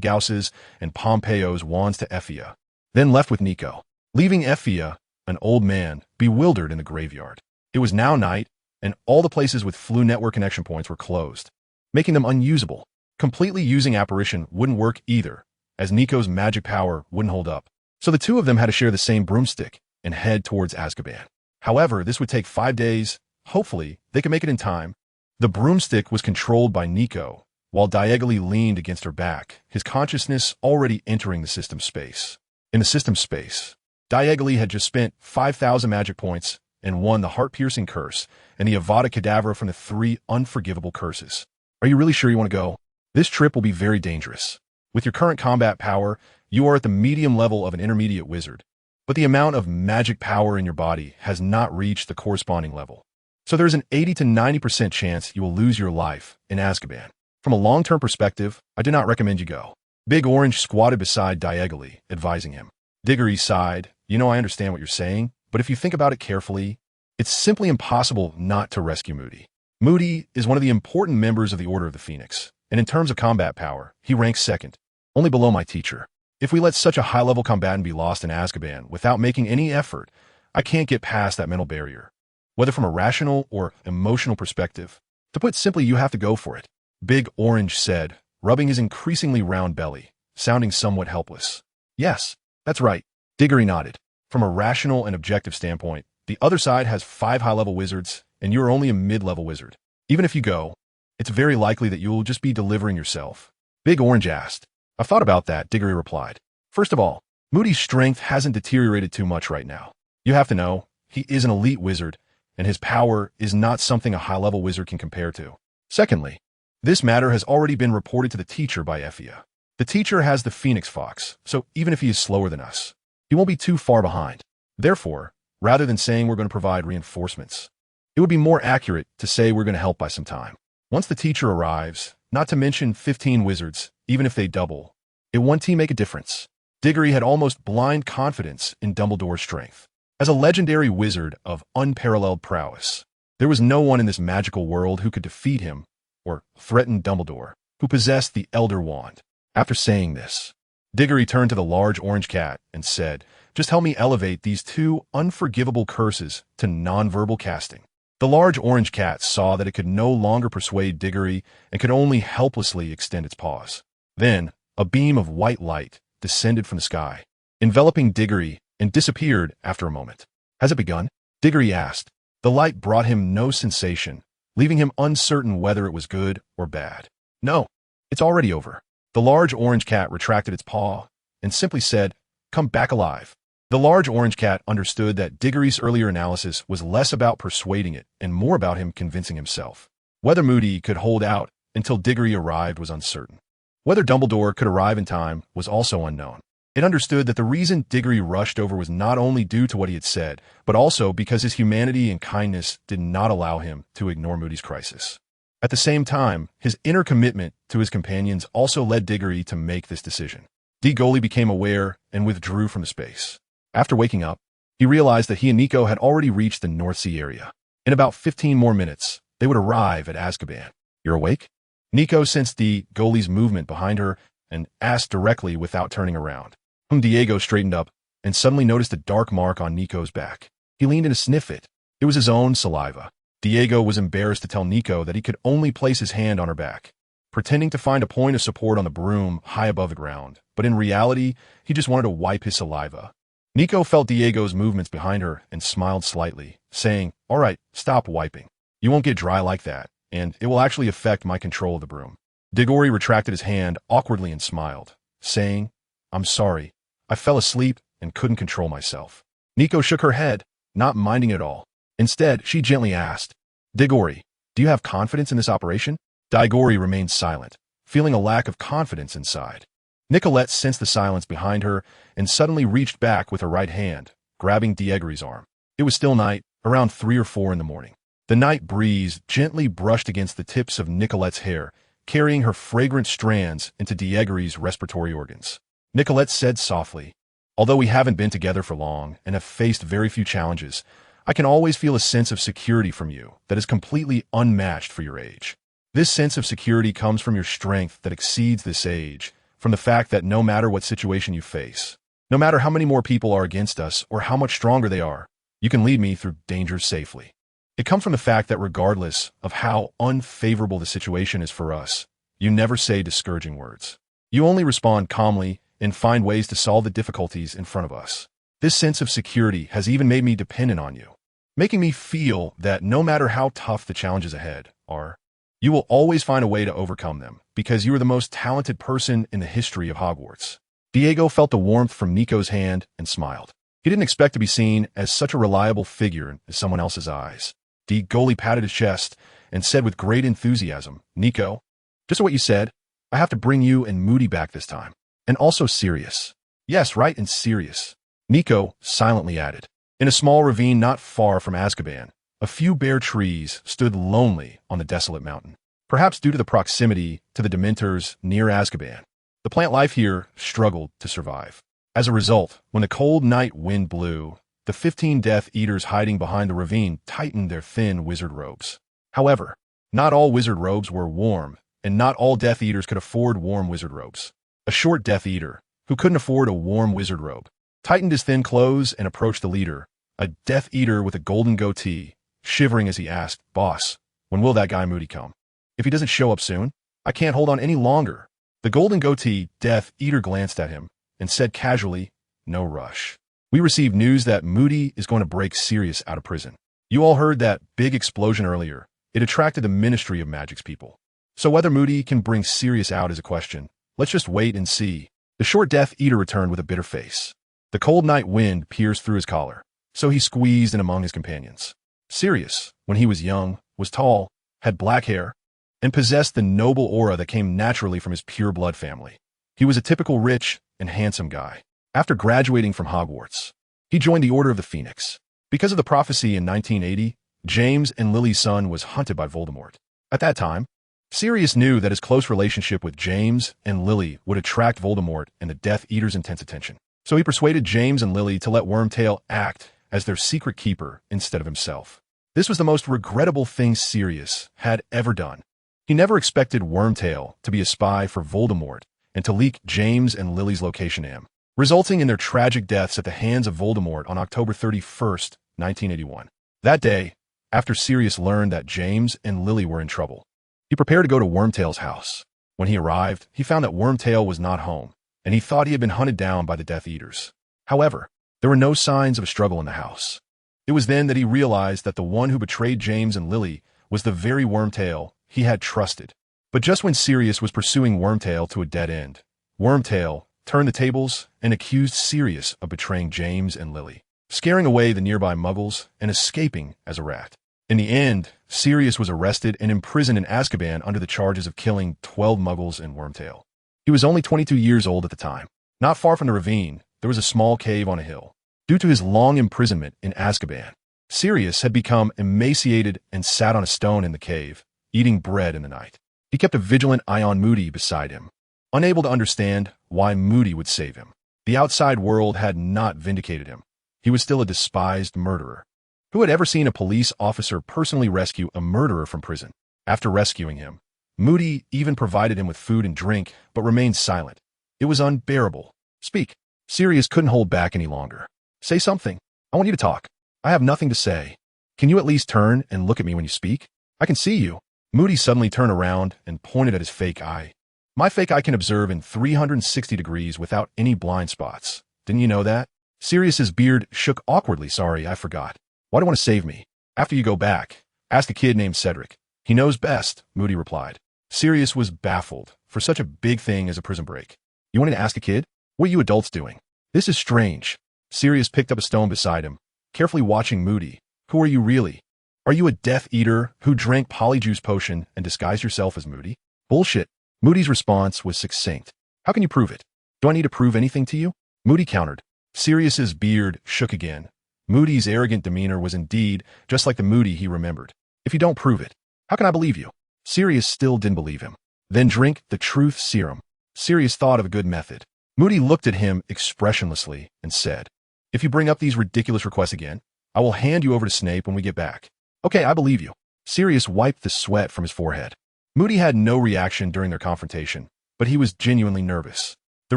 Gauss's and Pompeo's wands to Iphia, then left with Nico, leaving Iphia, an old man, bewildered in the graveyard. It was now night, and all the places with Flu network connection points were closed, making them unusable. Completely using apparition wouldn't work either, as Nico's magic power wouldn't hold up. So the two of them had to share the same broomstick and head towards Azkaban. However, this would take 5 days. Hopefully, they could make it in time. The broomstick was controlled by Nico, while diagonally leaned against her back, his consciousness already entering the system space. In the system space, diagonally had just spent 5,000 magic points and won the heart-piercing curse and the Avada Kedavra from the 3 unforgivable curses. Are you really sure you want to go? This trip will be very dangerous. With your current combat power, you are at the medium level of an intermediate wizard, but the amount of magic power in your body has not reached the corresponding level. So there's an 80 to 90% chance you will lose your life in Azkaban. From a long-term perspective, I do not recommend you go. Big Orange squatted beside diagonally, advising him. Diggory sighed. You know, I understand what you're saying, but if you think about it carefully, it's simply impossible not to rescue Moody. Moody is one of the important members of the Order of the Phoenix, and in terms of combat power, he ranks second, only below my teacher. If we let such a high-level combatant be lost in Azkaban without making any effort, I can't get past that mental barrier. Whether from a rational or emotional perspective, to put simply, you have to go for it, Big Orange said, rubbing his increasingly round belly, sounding somewhat helpless. Yes, that's right, Diggory nodded. From a rational and objective standpoint, the other side has 5 high-level wizards, and you are only a mid-level wizard. Even if you go, it's very likely that you will just be delivering yourself. Big Orange asked. I've thought about that, Diggory replied. First of all, Moody's strength hasn't deteriorated too much right now. You have to know, he is an elite wizard, and his power is not something a high-level wizard can compare to. Secondly, this matter has already been reported to the teacher by Effia. The teacher has the Phoenix Fox, so even if he is slower than us, he won't be too far behind. Therefore, rather than saying we're going to provide reinforcements, it would be more accurate to say we're going to help by some time. Once the teacher arrives, not to mention 15 wizards, even if they double, it one team make a difference. Diggory had almost blind confidence in Dumbledore's strength. As a legendary wizard of unparalleled prowess, there was no one in this magical world who could defeat him or threaten Dumbledore, who possessed the Elder Wand. After saying this, Diggory turned to the large orange cat and said, just help me elevate these 2 unforgivable curses to nonverbal casting. The large orange cat saw that it could no longer persuade Diggory and could only helplessly extend its paws. Then, a beam of white light descended from the sky, enveloping Diggory and disappeared after a moment. Has it begun? Diggory asked. The light brought him no sensation, leaving him uncertain whether it was good or bad. No, it's already over. The large orange cat retracted its paw and simply said, come back alive. The large orange cat understood that Diggory's earlier analysis was less about persuading it and more about him convincing himself. Whether Moody could hold out until Diggory arrived was uncertain. Whether Dumbledore could arrive in time was also unknown. It understood that the reason Diggory rushed over was not only due to what he had said, but also because his humanity and kindness did not allow him to ignore Moody's crisis. At the same time, his inner commitment to his companions also led Diggory to make this decision. Diggory became aware and withdrew from the space. After waking up, he realized that he and Nico had already reached the North Sea area. In about 15 more minutes, they would arrive at Azkaban. You're awake? Nico sensed Diggory's movement behind her and asked directly without turning around. Diego straightened up and suddenly noticed a dark mark on Nico's back. He leaned in to sniff it. It was his own saliva. Diego was embarrassed to tell Nico that he could only place his hand on her back, pretending to find a point of support on the broom high above the ground, but in reality, he just wanted to wipe his saliva. Nico felt Diego's movements behind her and smiled slightly, saying, all right, stop wiping. You won't get dry like that, and it will actually affect my control of the broom. Diggory retracted his hand awkwardly and smiled, saying, I'm sorry. I fell asleep and couldn't control myself. Nico shook her head, not minding it at all. Instead, she gently asked, Diggory, do you have confidence in this operation? Diggory remained silent, feeling a lack of confidence inside. Nicolette sensed the silence behind her and suddenly reached back with her right hand, grabbing Diggory's arm. It was still night, around 3 or 4 in the morning. The night breeze gently brushed against the tips of Nicolette's hair, carrying her fragrant strands into Diggory's respiratory organs. Nicolette said softly, although we haven't been together for long and have faced very few challenges, I can always feel a sense of security from you that is completely unmatched for your age. This sense of security comes from your strength that exceeds this age, from the fact that no matter what situation you face, no matter how many more people are against us or how much stronger they are, you can lead me through dangers safely. It comes from the fact that regardless of how unfavorable the situation is for us, you never say discouraging words. You only respond calmly and find ways to solve the difficulties in front of us. This sense of security has even made me dependent on you, making me feel that no matter how tough the challenges ahead are, You will always find a way to overcome them, because you are the most talented person in the history of Hogwarts. Diego felt the warmth from Nico's hand and smiled. He didn't expect to be seen as such a reliable figure in someone else's eyes. Diego patted his chest and said with great enthusiasm, "Nico, just what you said, I have to bring you and Moody back this time. And also Sirius." "Yes, right, and Sirius," Nico silently added. In a small ravine not far from Azkaban, a few bare trees stood lonely on the desolate mountain. Perhaps due to the proximity to the Dementors near Azkaban, the plant life here struggled to survive. As a result, when the cold night wind blew, the 15 Death Eaters hiding behind the ravine tightened their thin wizard robes. However, not all wizard robes were warm, and not all Death Eaters could afford warm wizard robes. A short Death Eater, who couldn't afford a warm wizard robe, tightened his thin clothes and approached the leader, a Death Eater with a golden goatee, shivering as he asked, "Boss, when will that guy Moody come? If he doesn't show up soon, I can't hold on any longer." The golden goatee Death Eater glanced at him and said casually, "No rush. We received news that Moody is going to break Sirius out of prison. You all heard that big explosion earlier. It attracted the Ministry of Magic's people. So whether Moody can bring Sirius out is a question. Let's just wait and see." The short Death Eater returned with a bitter face. The cold night wind pierced through his collar, so he squeezed in among his companions. Sirius, when he was young, was tall, had black hair, and possessed the noble aura that came naturally from his pure blood family. He was a typical rich and handsome guy. After graduating from Hogwarts, he joined the Order of the Phoenix. Because of the prophecy in 1980, James and Lily's son was hunted by Voldemort. At that time, Sirius knew that his close relationship with James and Lily would attract Voldemort and the Death Eaters' intense attention. So he persuaded James and Lily to let Wormtail act as their secret keeper instead of himself. This was the most regrettable thing Sirius had ever done. He never expected Wormtail to be a spy for Voldemort and to leak James and Lily's location to him, resulting in their tragic deaths at the hands of Voldemort on October 31st, 1981. That day, after Sirius learned that James and Lily were in trouble, he prepared to go to Wormtail's house. When he arrived, he found that Wormtail was not home, and he thought he had been hunted down by the Death Eaters. However, there were no signs of a struggle in the house. It was then that he realized that the one who betrayed James and Lily was the very Wormtail he had trusted. But just when Sirius was pursuing Wormtail to a dead end, Wormtail turned the tables and accused Sirius of betraying James and Lily, scaring away the nearby muggles and escaping as a rat. In the end, Sirius was arrested and imprisoned in Azkaban under the charges of killing 12 muggles and Wormtail. He was only 22 years old at the time. Not far from the ravine, there was a small cave on a hill. Due to his long imprisonment in Azkaban, Sirius had become emaciated and sat on a stone in the cave, eating bread in the night. He kept a vigilant eye on Moody beside him, unable to understand why Moody would save him. The outside world had not vindicated him. He was still a despised murderer. Who had ever seen a police officer personally rescue a murderer from prison? After rescuing him, Moody even provided him with food and drink, but remained silent. It was unbearable. "Speak." Sirius couldn't hold back any longer. "Say something. I want you to talk. I have nothing to say. Can you at least turn and look at me when you speak? I can see you." Moody suddenly turned around and pointed at his fake eye. "My fake eye can observe in 360 degrees without any blind spots. Didn't you know that?" Sirius's beard shook awkwardly. "Sorry, I forgot. Why do you want to save me? After you go back, ask a kid named Cedric. He knows best," Moody replied. Sirius was baffled for such a big thing as a prison break. "You wanted to ask a kid? What are you adults doing? This is strange." Sirius picked up a stone beside him, carefully watching Moody. "Who are you really? Are you a Death Eater who drank Polyjuice potion and disguised yourself as Moody?" "Bullshit." Moody's response was succinct. "How can you prove it? Do I need to prove anything to you?" Moody countered. Sirius's beard shook again. Moody's arrogant demeanor was indeed just like the Moody he remembered. "If you don't prove it, how can I believe you?" Sirius still didn't believe him. "Then drink the truth serum." Sirius thought of a good method. Moody looked at him expressionlessly and said, "If you bring up these ridiculous requests again, I will hand you over to Snape when we get back." "Okay, I believe you." Sirius wiped the sweat from his forehead. Moody had no reaction during their confrontation, but he was genuinely nervous. The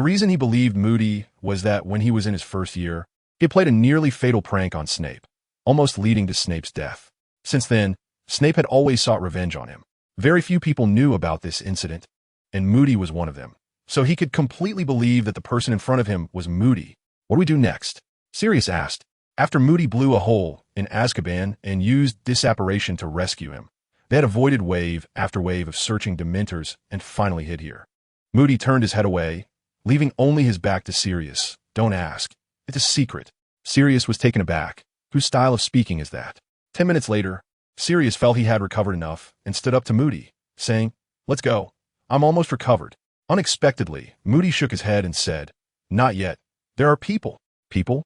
reason he believed Moody was that when he was in his first year, he had played a nearly fatal prank on Snape, almost leading to Snape's death. Since then, Snape had always sought revenge on him. Very few people knew about this incident, and Moody was one of them. So he could completely believe that the person in front of him was Moody. "What do we do next?" Sirius asked. After Moody blew a hole in Azkaban and used disapparition to rescue him, They had avoided wave after wave of searching dementors and finally hid here. Moody turned his head away, leaving only his back to Sirius. Don't ask. It's a secret. Sirius was taken aback. Whose style of speaking is that? 10 minutes later, Sirius felt he had recovered enough and stood up to Moody, saying, "Let's go. I'm almost recovered." Unexpectedly, Moody shook his head and said, "Not yet. There are people." "People?"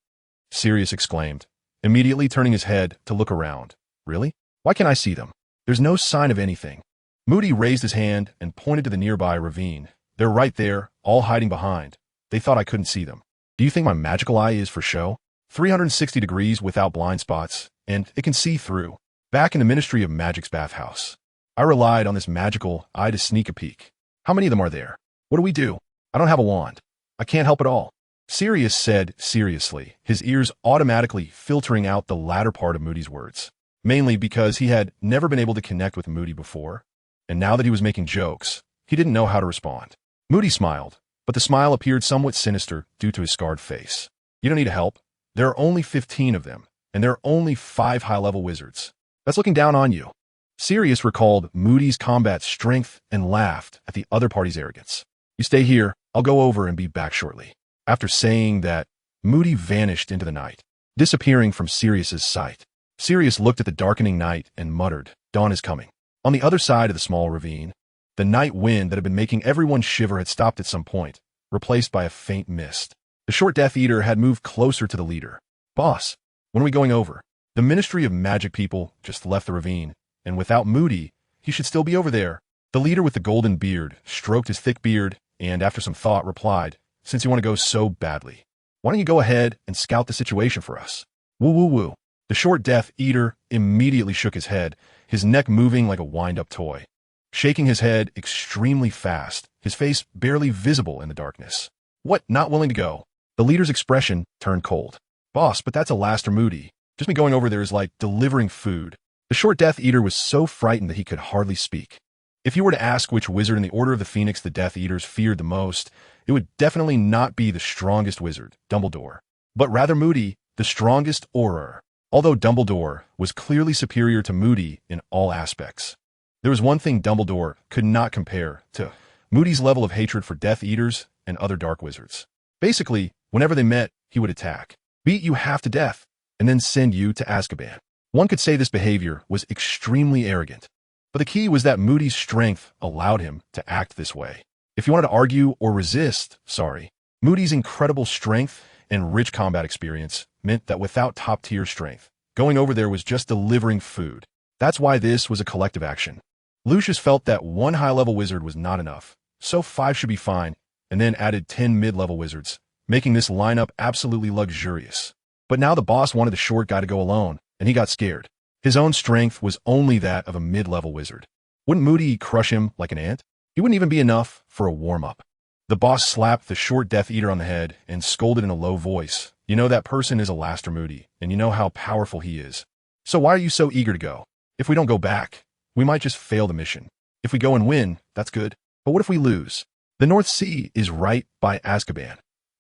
Sirius exclaimed, immediately turning his head to look around. "Really? Why can't I see them? There's no sign of anything." Moody raised his hand and pointed to the nearby ravine. "They're right there, all hiding behind. They thought I couldn't see them. Do you think my magical eye is for show? 360 degrees without blind spots, and it can see through. Back in the Ministry of Magic's bathhouse, I relied on this magical eye to sneak a peek. How many of them are there? What do we do? I don't have a wand. I can't help at all." Sirius said seriously, his ears automatically filtering out the latter part of Moody's words, mainly because he had never been able to connect with Moody before, and now that he was making jokes, he didn't know how to respond. Moody smiled, but the smile appeared somewhat sinister due to his scarred face. "You don't need help. There are only 15 of them, and there are only 5 high-level wizards. That's looking down on you." Sirius recalled Moody's combat strength and laughed at the other party's arrogance. "You stay here. I'll go over and be back shortly." After saying that, Moody vanished into the night, disappearing from Sirius's sight. Sirius looked at the darkening night and muttered, "Dawn is coming." On the other side of the small ravine, the night wind that had been making everyone shiver had stopped at some point, replaced by a faint mist. The short Death Eater had moved closer to the leader. "Boss, when are we going over?" The Ministry of Magic people just left the ravine, and without Moody, he should still be over there. The leader with the golden beard stroked his thick beard and, after some thought, replied, "Since you want to go so badly, why don't you go ahead and scout the situation for us?" "Woo woo woo." The short Death Eater immediately shook his head, his neck moving like a wind-up toy, shaking his head extremely fast, his face barely visible in the darkness. "What, not willing to go?" The leader's expression turned cold. "Boss, but that's Alastair Moody. Just me going over there is like delivering food." The short Death Eater was so frightened that he could hardly speak. If you were to ask which wizard in the Order of the Phoenix the Death Eaters feared the most, it would definitely not be the strongest wizard, Dumbledore, but rather Moody, the strongest Auror. Although Dumbledore was clearly superior to Moody in all aspects, there was one thing Dumbledore could not compare to: Moody's level of hatred for Death Eaters and other dark wizards. Basically, whenever they met, he would attack, beat you half to death, and then send you to Azkaban. One could say this behavior was extremely arrogant, but the key was that Moody's strength allowed him to act this way. If you wanted to argue or resist, Moody's incredible strength and rich combat experience meant that without top-tier strength, going over there was just delivering food. That's why this was a collective action. Lucius felt that one high-level wizard was not enough, so 5 should be fine, and then added 10 mid-level wizards, making this lineup absolutely luxurious. But now the boss wanted the short guy to go alone, and he got scared. His own strength was only that of a mid-level wizard. Wouldn't Moody crush him like an ant? He wouldn't even be enough for a warm-up. The boss slapped the short Death Eater on the head and scolded in a low voice. "You know that person is Alastair Moody, and you know how powerful he is. So why are you so eager to go? If we don't go back, we might just fail the mission. If we go and win, that's good. But what if we lose? The North Sea is right by Azkaban.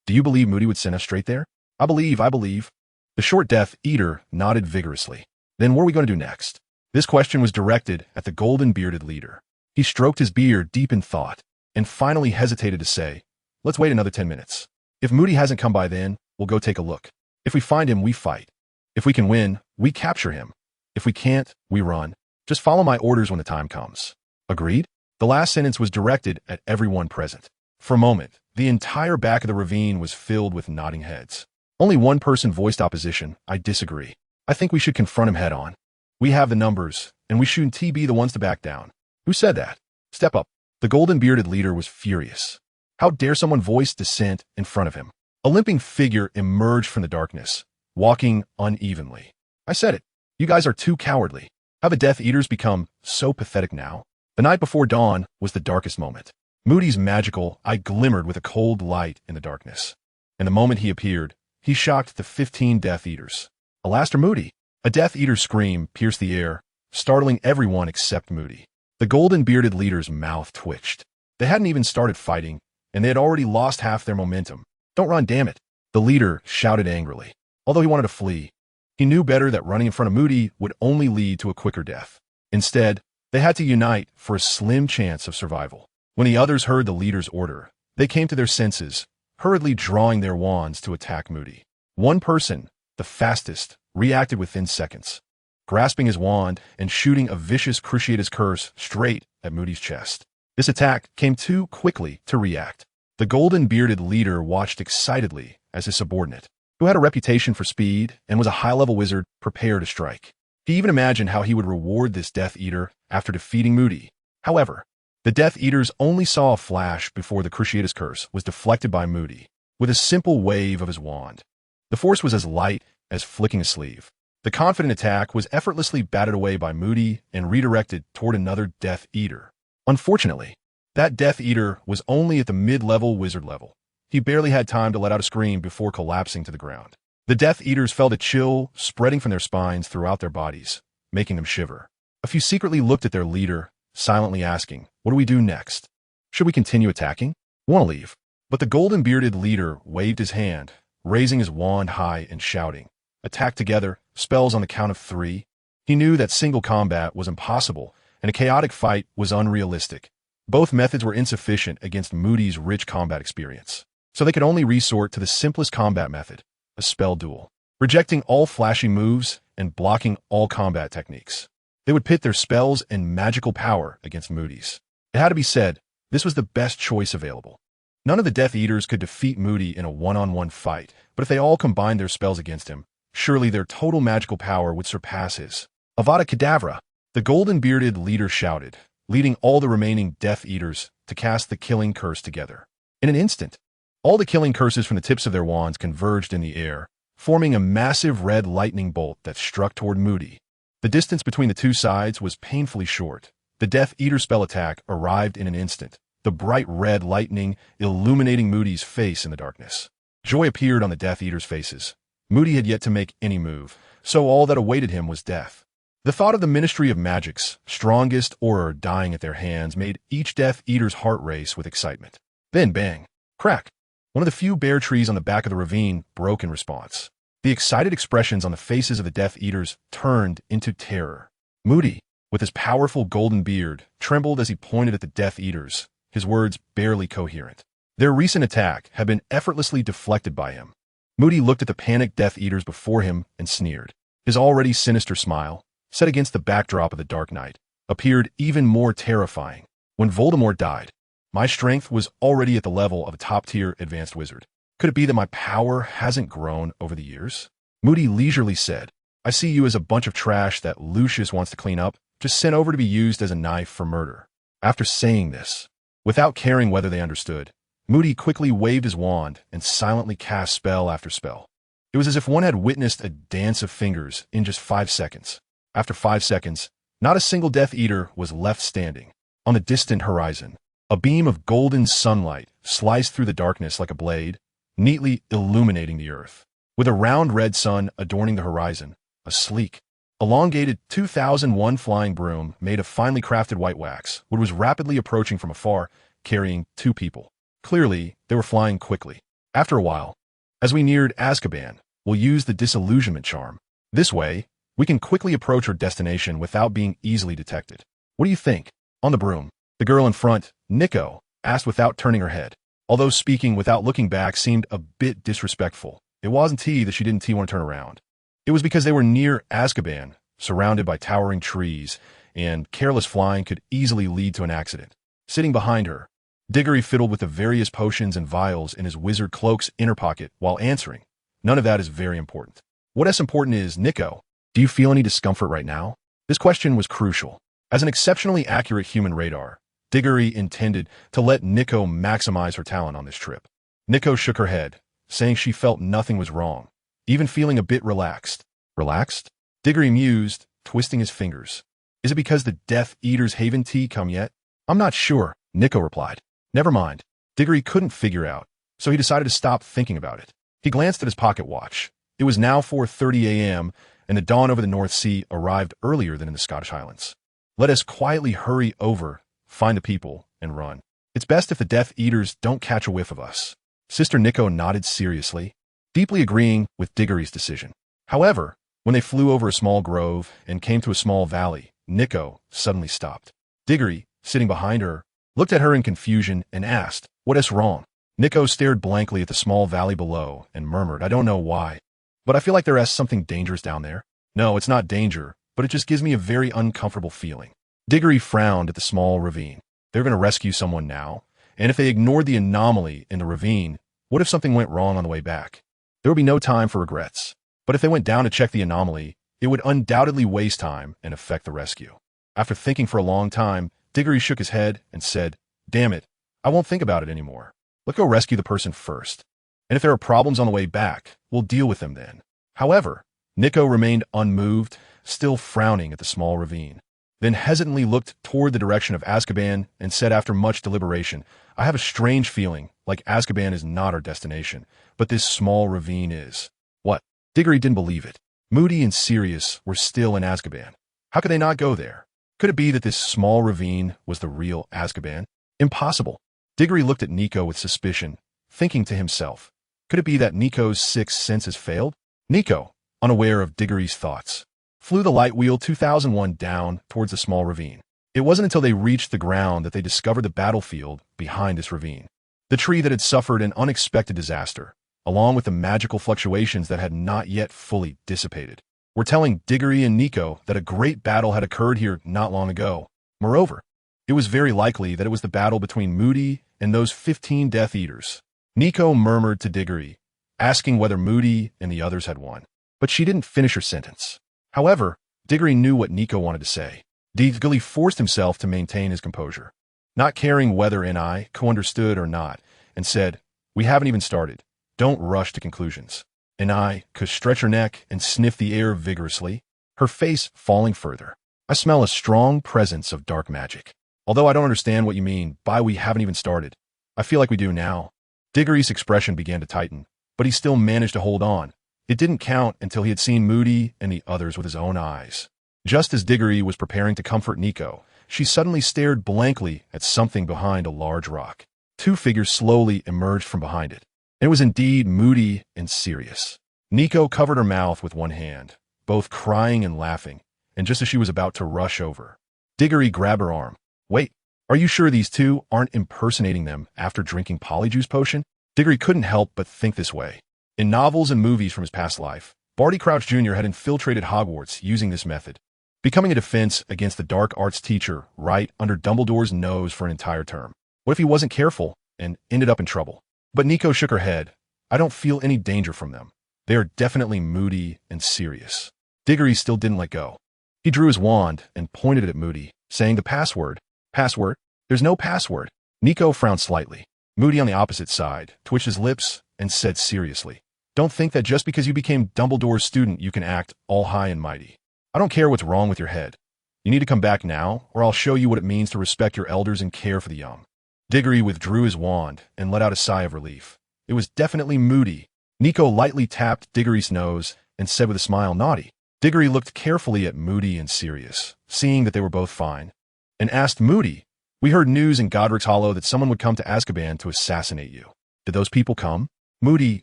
Do you believe Moody would send us straight there?" I believe. The short Death Eater nodded vigorously. "Then what are we going to do next?" This question was directed at the golden-bearded leader. He stroked his beard deep in thought, and finally hesitated to say, "Let's wait another 10 minutes. If Moody hasn't come by then, we'll go take a look. If we find him, we fight. If we can win, we capture him. If we can't, we run. Just follow my orders when the time comes." Agreed? The last sentence was directed at everyone present. For a moment, the entire back of the ravine was filled with nodding heads. Only one person voiced opposition. "I disagree. I think we should confront him head-on. We have the numbers, and we shouldn't be the ones to back down." "Who said that? Step up." The golden-bearded leader was furious. How dare someone voice dissent in front of him? A limping figure emerged from the darkness, walking unevenly. "I said it. You guys are too cowardly. How the Death Eaters become so pathetic now?" The night before dawn was the darkest moment. Moody's magical eye glimmered with a cold light in the darkness, and the moment he appeared, he shocked the 15 Death Eaters. "Alastair Moody!" A Death Eater scream pierced the air, startling everyone except Moody. The golden-bearded leader's mouth twitched. They hadn't even started fighting, and they had already lost half their momentum. "Don't run, damn it!" The leader shouted angrily. Although he wanted to flee, he knew better that running in front of Moody would only lead to a quicker death. Instead, They had to unite for a slim chance of survival. When the others heard the leader's order, they came to their senses, hurriedly drawing their wands to attack Moody. One person, the fastest, reacted within seconds, grasping his wand and shooting a vicious Cruciatus curse straight at Moody's chest. This attack came too quickly to react. The golden-bearded leader watched excitedly as his subordinate, who had a reputation for speed and was a high-level wizard, prepared to strike. He even imagined how he would reward this Death Eater after defeating Moody. However, the Death Eaters only saw a flash before the Cruciatus curse was deflected by Moody with a simple wave of his wand. The force was as light as flicking a sleeve. The confident attack was effortlessly batted away by Moody and redirected toward another Death Eater. Unfortunately, that Death Eater was only at the mid-level wizard level. He barely had time to let out a scream before collapsing to the ground. The Death Eaters felt a chill spreading from their spines throughout their bodies, making them shiver. A few secretly looked at their leader, silently asking, "What do we do next? Should we continue attacking? Want to leave?" But the golden-bearded leader waved his hand, raising his wand high and shouting, "Attack together, spells on the count of 3. He knew that single combat was impossible, and a chaotic fight was unrealistic. Both methods were insufficient against Moody's rich combat experience, so they could only resort to the simplest combat method, a spell duel. Rejecting all flashy moves and blocking all combat techniques, they would pit their spells and magical power against Moody's. It had to be said, this was the best choice available. None of the Death Eaters could defeat Moody in a one-on-one fight, but if they all combined their spells against him, surely their total magical power would surpass his. Avada Kedavra! The golden-bearded leader shouted, leading all the remaining Death Eaters to cast the killing curse together. In an instant, all the killing curses from the tips of their wands converged in the air, forming a massive red lightning bolt that struck toward Moody. The distance between the two sides was painfully short. The Death Eater spell attack arrived in an instant, the bright red lightning illuminating Moody's face in the darkness. Joy appeared on the Death Eaters' faces. Moody had yet to make any move, so all that awaited him was death. The thought of the Ministry of Magic's strongest Auror dying at their hands made each Death Eater's heart race with excitement. Then bang, crack. One of the few bare trees on the back of the ravine broke in response. The excited expressions on the faces of the Death Eaters turned into terror. Moody, with his powerful golden beard, trembled as he pointed at the Death Eaters, his words barely coherent. Their recent attack had been effortlessly deflected by him. Moody looked at the panicked Death Eaters before him and sneered. His already sinister smile, set against the backdrop of the Dark Night, appeared even more terrifying. When Voldemort died, my strength was already at the level of a top-tier advanced wizard. Could it be that my power hasn't grown over the years? Moody leisurely said, "I see you as a bunch of trash that Lucius wants to clean up, just sent over to be used as a knife for murder." After saying this, without caring whether they understood, Moody quickly waved his wand and silently cast spell after spell. It was as if one had witnessed a dance of fingers in just 5 seconds. After 5 seconds, not a single Death Eater was left standing. On the distant horizon, a beam of golden sunlight sliced through the darkness like a blade, neatly illuminating the earth. With a round red sun adorning the horizon, a sleek, elongated 2001 flying broom made of finely crafted white wax was rapidly approaching from afar, carrying 2 people. Clearly, they were flying quickly. After a while, as we neared Azkaban, we'll use the disillusionment charm. This way, we can quickly approach our destination without being easily detected. What do you think? On the broom, the girl in front, Nico, asked without turning her head. Although speaking without looking back seemed a bit disrespectful, it wasn't that she didn't want to turn around. It was because they were near Azkaban, surrounded by towering trees, and careless flying could easily lead to an accident. Sitting behind her, Diggory fiddled with the various potions and vials in his wizard cloak's inner pocket while answering. None of that is very important. What's important is, Nico, do you feel any discomfort right now? This question was crucial. As an exceptionally accurate human radar, Diggory intended to let Nico maximize her talent on this trip. Nico shook her head, saying she felt nothing was wrong, even feeling a bit relaxed. Relaxed? Diggory mused, twisting his fingers. Is it because the Death Eater's Haven tea come yet? I'm not sure, Nico replied. Never mind. Diggory couldn't figure out, so he decided to stop thinking about it. He glanced at his pocket watch. It was now 4:30 a.m., and the dawn over the North Sea arrived earlier than in the Scottish Highlands. Let us quietly hurry over, find the people, and run. It's best if the Death Eaters don't catch a whiff of us. Sister Nico nodded seriously, deeply agreeing with Diggory's decision. However, when they flew over a small grove and came to a small valley, Nico suddenly stopped. Diggory, sitting behind her, looked at her in confusion and asked, "What is wrong?" Nico stared blankly at the small valley below and murmured, "I don't know why, but I feel like there is something dangerous down there." "No, it's not danger, but it just gives me a very uncomfortable feeling." Diggory frowned at the small ravine. They're going to rescue someone now, and if they ignored the anomaly in the ravine, what if something went wrong on the way back? There would be no time for regrets. But if they went down to check the anomaly, it would undoubtedly waste time and affect the rescue. After thinking for a long time, Diggory shook his head and said, "Damn it, I won't think about it anymore. Let's go rescue the person first. And if there are problems on the way back, we'll deal with them then." However, Nico remained unmoved, still frowning at the small ravine. Then hesitantly looked toward the direction of Azkaban and said after much deliberation, "I have a strange feeling like Azkaban is not our destination, but this small ravine is." What? Diggory didn't believe it. Moody and Sirius were still in Azkaban. How could they not go there? Could it be that this small ravine was the real Azkaban? Impossible. Diggory looked at Nico with suspicion, thinking to himself, could it be that Nico's sixth sense has failed? Nico, unaware of Diggory's thoughts, flew the light wheel 2001 down towards the small ravine. It wasn't until they reached the ground that they discovered the battlefield behind this ravine. The tree that had suffered an unexpected disaster, along with the magical fluctuations that had not yet fully dissipated, were telling Diggory and Nico that a great battle had occurred here not long ago. Moreover, it was very likely that it was the battle between Moody and those 15 Death Eaters. Nico murmured to Diggory, asking whether Moody and the others had won. But she didn't finish her sentence. However, Diggory knew what Nico wanted to say. Diggory forced himself to maintain his composure, not caring whether Nico understood or not, and said, "We haven't even started. Don't rush to conclusions." Nico stretched her neck and sniffed the air vigorously, her face falling further. "I smell a strong presence of dark magic. Although I don't understand what you mean by we haven't even started, I feel like we do now." Diggory's expression began to tighten, but he still managed to hold on. It didn't count until he had seen Moody and the others with his own eyes. Just as Diggory was preparing to comfort Nico, she suddenly stared blankly at something behind a large rock. Two figures slowly emerged from behind it. It was indeed Moody and Sirius. Nico covered her mouth with one hand, both crying and laughing, and just as she was about to rush over, Diggory grabbed her arm. "Wait, are you sure these two aren't impersonating them after drinking Polyjuice potion?" Diggory couldn't help but think this way. In novels and movies from his past life, Barty Crouch Jr. had infiltrated Hogwarts using this method, becoming a defense against the dark arts teacher right under Dumbledore's nose for an entire term. What if he wasn't careful and ended up in trouble? But Nico shook her head. "I don't feel any danger from them. They are definitely Moody and Sirius." Diggory still didn't let go. He drew his wand and pointed it at Moody, saying the password. "Password? There's no password." Nico frowned slightly. Moody on the opposite side twitched his lips and said seriously, "Don't think that just because you became Dumbledore's student you can act all high and mighty. I don't care what's wrong with your head. You need to come back now, or I'll show you what it means to respect your elders and care for the young." Diggory withdrew his wand and let out a sigh of relief. It was definitely Moody. Nico lightly tapped Diggory's nose and said with a smile, "Naughty." Diggory looked carefully at Moody and Sirius, seeing that they were both fine, and asked Moody, "We heard news in Godric's Hollow that someone would come to Azkaban to assassinate you. Did those people come?" Moody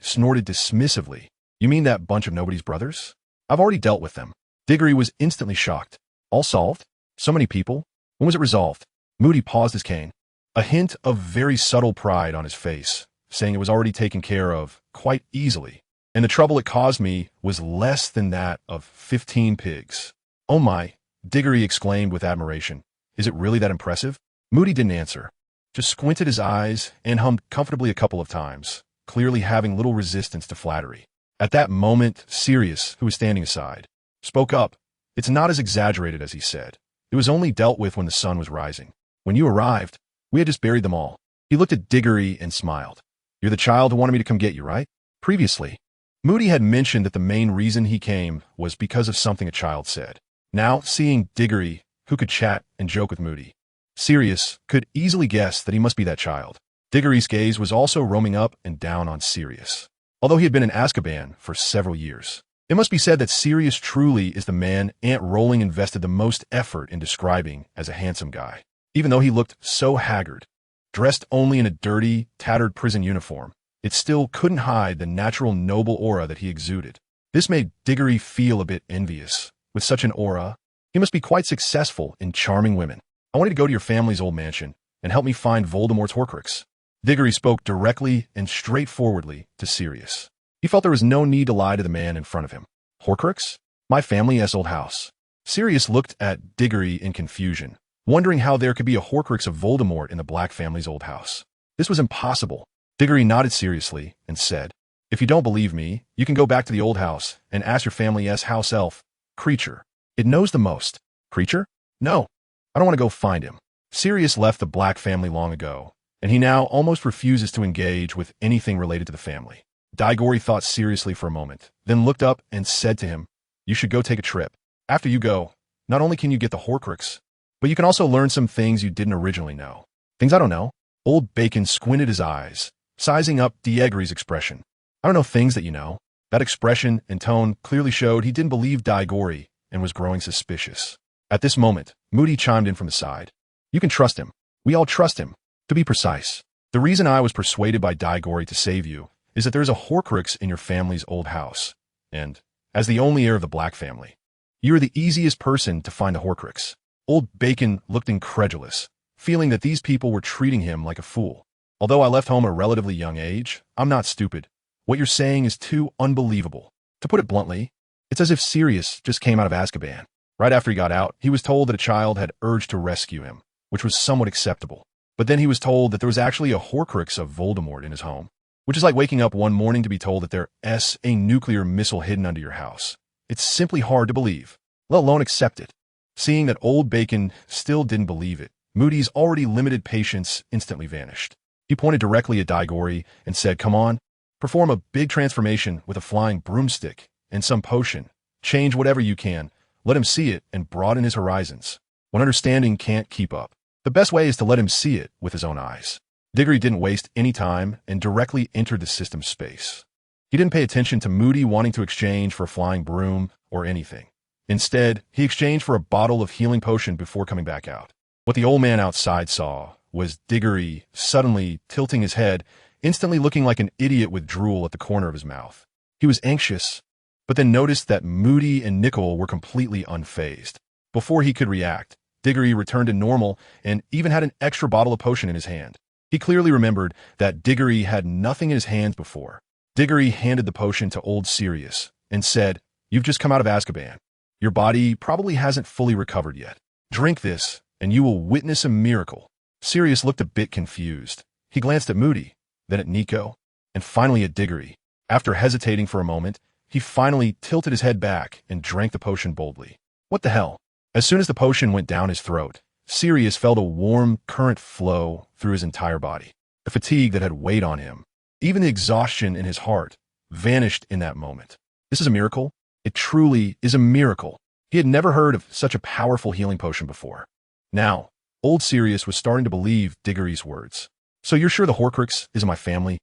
snorted dismissively. "You mean that bunch of nobody's brothers? I've already dealt with them." Diggory was instantly shocked. "All solved? So many people? When was it resolved?" Moody paused his cane, a hint of very subtle pride on his face, saying it was already taken care of quite easily, and the trouble it caused me was less than that of 15 pigs. "Oh my," Diggory exclaimed with admiration. "Is it really that impressive?" Moody didn't answer, just squinted his eyes and hummed comfortably a couple of times, clearly having little resistance to flattery. At that moment, Sirius, who was standing aside, spoke up. "It's not as exaggerated as he said. It was only dealt with when the sun was rising. When you arrived, we had just buried them all." He looked at Diggory and smiled. "You're the child who wanted me to come get you, right?" Previously, Moody had mentioned that the main reason he came was because of something a child said. Now, seeing Diggory, who could chat and joke with Moody, Sirius could easily guess that he must be that child. Diggory's gaze was also roaming up and down on Sirius, although he had been in Azkaban for several years. It must be said that Sirius truly is the man Aunt Rowling invested the most effort in describing as a handsome guy. Even though he looked so haggard, dressed only in a dirty, tattered prison uniform, it still couldn't hide the natural noble aura that he exuded. This made Diggory feel a bit envious. With such an aura, He must be quite successful in charming women. I want you to go to your family's old mansion and help me find Voldemort's Horcrux. Diggory spoke directly and straightforwardly to Sirius. He felt there was no need to lie to the man in front of him. Horcrux? My family's old house. Sirius looked at Diggory in confusion, wondering how there could be a Horcrux of Voldemort in the Black family's old house. This was impossible. Diggory nodded seriously and said, "If you don't believe me, you can go back to the old house and ask your family's house elf, Creature. It knows the most." Creature? No, I don't want to go find him. Sirius left the Black family long ago, and he now almost refuses to engage with anything related to the family. Diggory thought seriously for a moment, then looked up and said to him, "You should go take a trip. After you go, not only can you get the Horcrux, but you can also learn some things you didn't originally know." "Things I don't know?" Old Bacon squinted his eyes, sizing up Diggory's expression. "I don't know things that you know." That expression and tone clearly showed he didn't believe Diggory and was growing suspicious. At this moment, Moody chimed in from the side. "You can trust him. We all trust him. To be precise, the reason I was persuaded by Diggory to save you is that there is a Horcrux in your family's old house, and, as the only heir of the Black family, you are the easiest person to find the Horcrux." Old Bacon looked incredulous, feeling that these people were treating him like a fool. "Although I left home at a relatively young age, I'm not stupid. What you're saying is too unbelievable. To put it bluntly, it's as if Sirius just came out of Azkaban. Right after he got out, he was told that a child had urged to rescue him, which was somewhat acceptable. But then he was told that there was actually a Horcrux of Voldemort in his home, which is like waking up one morning to be told that there's a nuclear missile hidden under your house. It's simply hard to believe, let alone accept it." Seeing that Old Bacon still didn't believe it, Moody's already limited patience instantly vanished. He pointed directly at Diggory and said, "Come on, perform a big transformation with a flying broomstick and some potion. Change whatever you can, let him see it, and broaden his horizons. When understanding can't keep up, the best way is to let him see it with his own eyes." Diggory didn't waste any time and directly entered the system's space. He didn't pay attention to Moody wanting to exchange for a flying broom or anything. Instead, he exchanged for a bottle of healing potion before coming back out. What the old man outside saw was Diggory suddenly tilting his head, instantly looking like an idiot with drool at the corner of his mouth. He was anxious, but then noticed that Moody and Nickel were completely unfazed. Before he could react, Diggory returned to normal and even had an extra bottle of potion in his hand. He clearly remembered that Diggory had nothing in his hands before. Diggory handed the potion to old Sirius and said, "You've just come out of Azkaban. Your body probably hasn't fully recovered yet. Drink this, and you will witness a miracle." Sirius looked a bit confused. He glanced at Moody, then at Nico, and finally at Diggory. After hesitating for a moment, he finally tilted his head back and drank the potion boldly. What the hell? As soon as the potion went down his throat, Sirius felt a warm current flow through his entire body. The fatigue that had weighed on him, even the exhaustion in his heart, vanished in that moment. This is a miracle? It truly is a miracle. He had never heard of such a powerful healing potion before. Now, old Sirius was starting to believe Diggory's words. "So you're sure the Horcrux is in my family's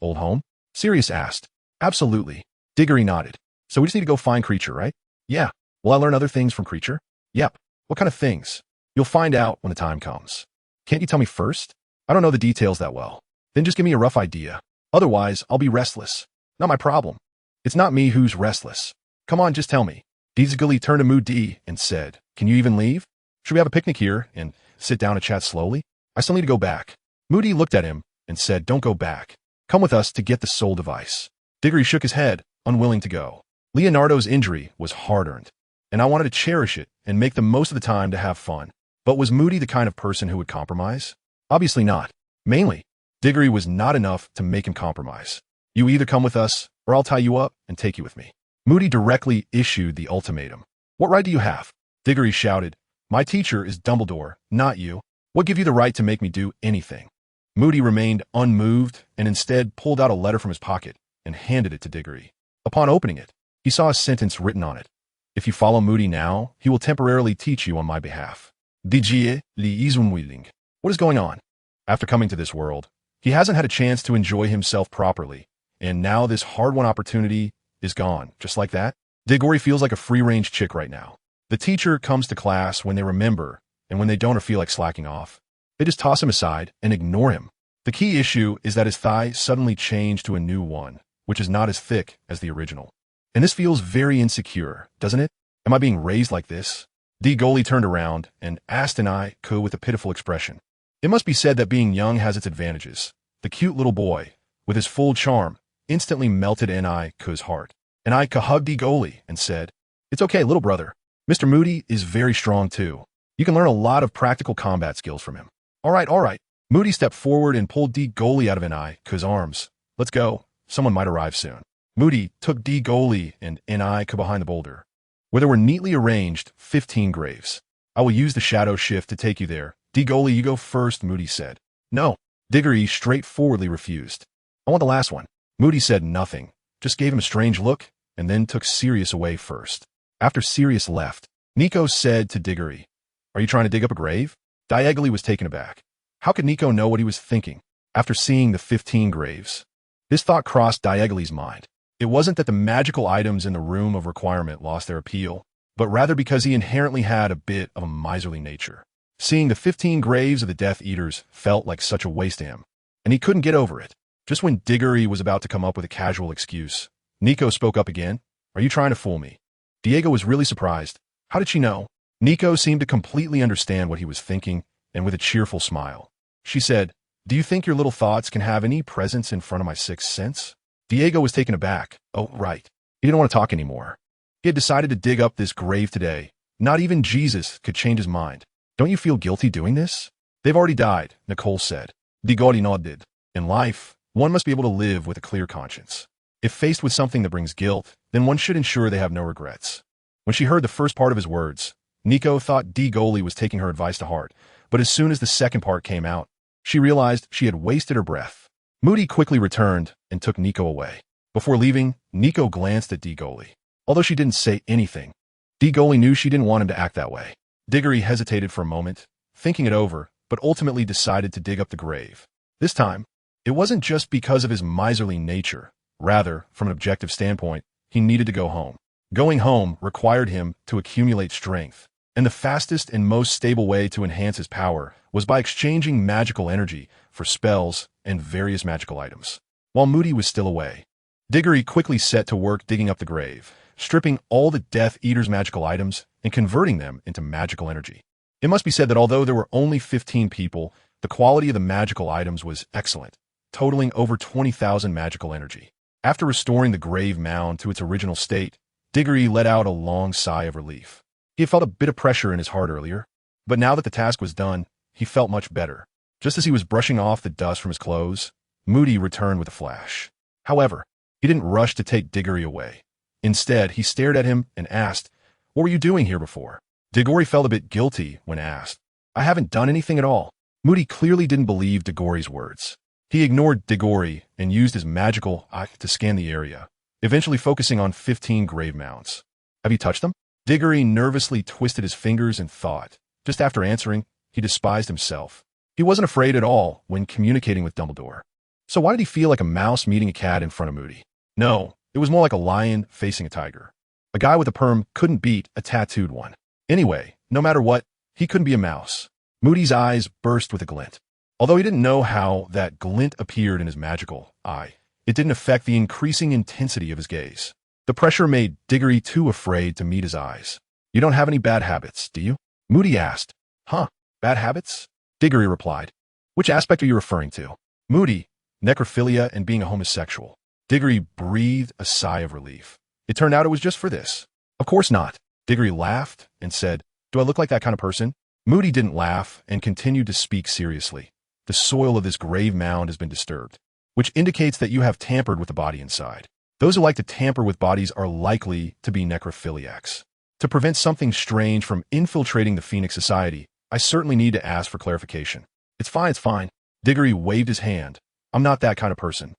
old home?" Sirius asked. "Absolutely." Diggory nodded. "So we just need to go find Creature, right?" "Yeah." "Will I learn other things from Creature?" "Yep." "What kind of things?" "You'll find out when the time comes." "Can't you tell me first?" "I don't know the details that well." "Then just give me a rough idea. Otherwise, I'll be restless." "Not my problem. It's not me who's restless. Come on, just tell me." Diggory turned to Moody and said, "Can you even leave? Should we have a picnic here and sit down and chat slowly? I still need to go back." Moody looked at him and said, "Don't go back. Come with us to get the soul device." Diggory shook his head, unwilling to go. Leonardo's injury was hard-earned, and I wanted to cherish it and make the most of the time to have fun. But was Moody the kind of person who would compromise? Obviously not. Mainly, Diggory was not enough to make him compromise. "You either come with us, or I'll tie you up and take you with me." Moody directly issued the ultimatum. "What right do you have?" Diggory shouted, "My teacher is Dumbledore, not you. What give you the right to make me do anything?" Moody remained unmoved and instead pulled out a letter from his pocket and handed it to Diggory. Upon opening it, he saw a sentence written on it. "If you follow Moody now, he will temporarily teach you on my behalf." Digier li isumwilling. What is going on? After coming to this world, he hasn't had a chance to enjoy himself properly, and now this hard-won opportunity is gone, just like that. Diggory feels like a free-range chick right now. The teacher comes to class when they remember, and when they don't or feel like slacking off, they just toss him aside and ignore him. The key issue is that his thigh suddenly changed to a new one, which is not as thick as the original. And this feels very insecure, doesn't it? Am I being raised like this? Diggory turned around and asked Anai with a pitiful expression. It must be said that being young has its advantages. The cute little boy, with his full charm, instantly melted Anai's heart. Anai hugged Diggory and said, "It's okay, little brother. Mr. Moody is very strong too. You can learn a lot of practical combat skills from him." All right. Moody stepped forward and pulled Diggory out of Anai's arms. "Let's go. Someone might arrive soon." Moody took Diggory and Anai behind the boulder, where there were neatly arranged 15 graves. "I will use the shadow shift to take you there. Diggory, you go first," Moody said. "No." Diggory straightforwardly refused. "I want the last one." Moody said nothing, just gave him a strange look, and then took Sirius away first. After Sirius left, Nico said to Diggory, "Are you trying to dig up a grave?" Diggory was taken aback. How could Nico know what he was thinking? After seeing the 15 graves, this thought crossed Diggory's mind. It wasn't that the magical items in the Room of Requirement lost their appeal, but rather because he inherently had a bit of a miserly nature. Seeing the 15 graves of the Death Eaters felt like such a waste to him, and he couldn't get over it. Just when Diggory was about to come up with a casual excuse, Nico spoke up again. "Are you trying to fool me?" Diego was really surprised. How did she know? Nico seemed to completely understand what he was thinking, and with a cheerful smile, she said, "Do you think your little thoughts can have any presence in front of my sixth sense?" Diego was taken aback. Oh, right. He didn't want to talk anymore. He had decided to dig up this grave today. Not even Jesus could change his mind. "Don't you feel guilty doing this?" "They've already died," Nicole said. Diggory nodded. In life, one must be able to live with a clear conscience. If faced with something that brings guilt, then one should ensure they have no regrets. When she heard the first part of his words, Nico thought Diggory was taking her advice to heart, but as soon as the second part came out, she realized she had wasted her breath. Moody quickly returned and took Nico away. Before leaving, Nico glanced at Diggory. Although she didn't say anything, Diggory knew she didn't want him to act that way. Diggory hesitated for a moment, thinking it over, but ultimately decided to dig up the grave. This time, it wasn't just because of his miserly nature. Rather, from an objective standpoint, he needed to go home. Going home required him to accumulate strength, and the fastest and most stable way to enhance his power was by exchanging magical energy for spells and various magical items. While Moody was still away, Diggory quickly set to work digging up the grave, stripping all the Death Eater's magical items and converting them into magical energy. It must be said that although there were only 15 people, the quality of the magical items was excellent, totaling over 20,000 magical energy. After restoring the grave mound to its original state, Diggory let out a long sigh of relief. He had felt a bit of pressure in his heart earlier, but now that the task was done, he felt much better. Just as he was brushing off the dust from his clothes, Moody returned with a flash. However, he didn't rush to take Diggory away. Instead, he stared at him and asked, "What were you doing here before?" Diggory felt a bit guilty when asked. "I haven't done anything at all." Moody clearly didn't believe Diggory's words. He ignored Diggory and used his magical eye to scan the area, eventually focusing on 15 grave mounds. "Have you touched them?" Diggory nervously twisted his fingers and thought. Just after answering, he despised himself. He wasn't afraid at all when communicating with Dumbledore. So why did he feel like a mouse meeting a cat in front of Moody? No, it was more like a lion facing a tiger. A guy with a perm couldn't beat a tattooed one. Anyway, no matter what, he couldn't be a mouse. Moody's eyes burst with a glint. Although he didn't know how that glint appeared in his magical eye, it didn't affect the increasing intensity of his gaze. The pressure made Diggory too afraid to meet his eyes. "You don't have any bad habits, do you?" Moody asked. "Huh, bad habits?" Diggory replied. "Which aspect are you referring to?" Moody, necrophilia and being a homosexual. Diggory breathed a sigh of relief. It turned out it was just for this. "Of course not." Diggory laughed and said, "Do I look like that kind of person?" Moody didn't laugh and continued to speak seriously. "The soil of this grave mound has been disturbed, which indicates that you have tampered with the body inside. Those who like to tamper with bodies are likely to be necrophiliacs. To prevent something strange from infiltrating the Phoenix Society, I certainly need to ask for clarification." It's fine. Diggory waved his hand. "I'm not that kind of person.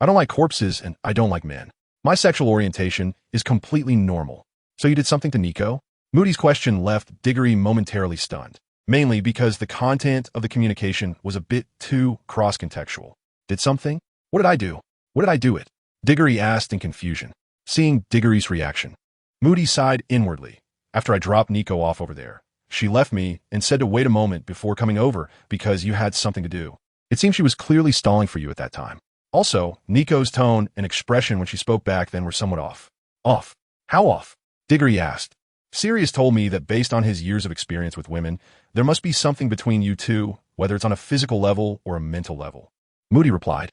I don't like corpses and I don't like men. My sexual orientation is completely normal." "So you did something to Nico?" Moody's question left Diggory momentarily stunned, mainly because the content of the communication was a bit too cross-contextual. "Did something? What did I do? What did I do it?" Diggory asked in confusion. Seeing Diggory's reaction, Moody sighed inwardly. "After I dropped Nico off over there, she left me and said to wait a moment before coming over because you had something to do. It seems she was clearly stalling for you at that time. Also, Nico's tone and expression when she spoke back then were somewhat off." "Off? How off?" Diggory asked. Sirius told me that based on his years of experience with women, there must be something between you two, whether it's on a physical level or a mental level. Moody replied.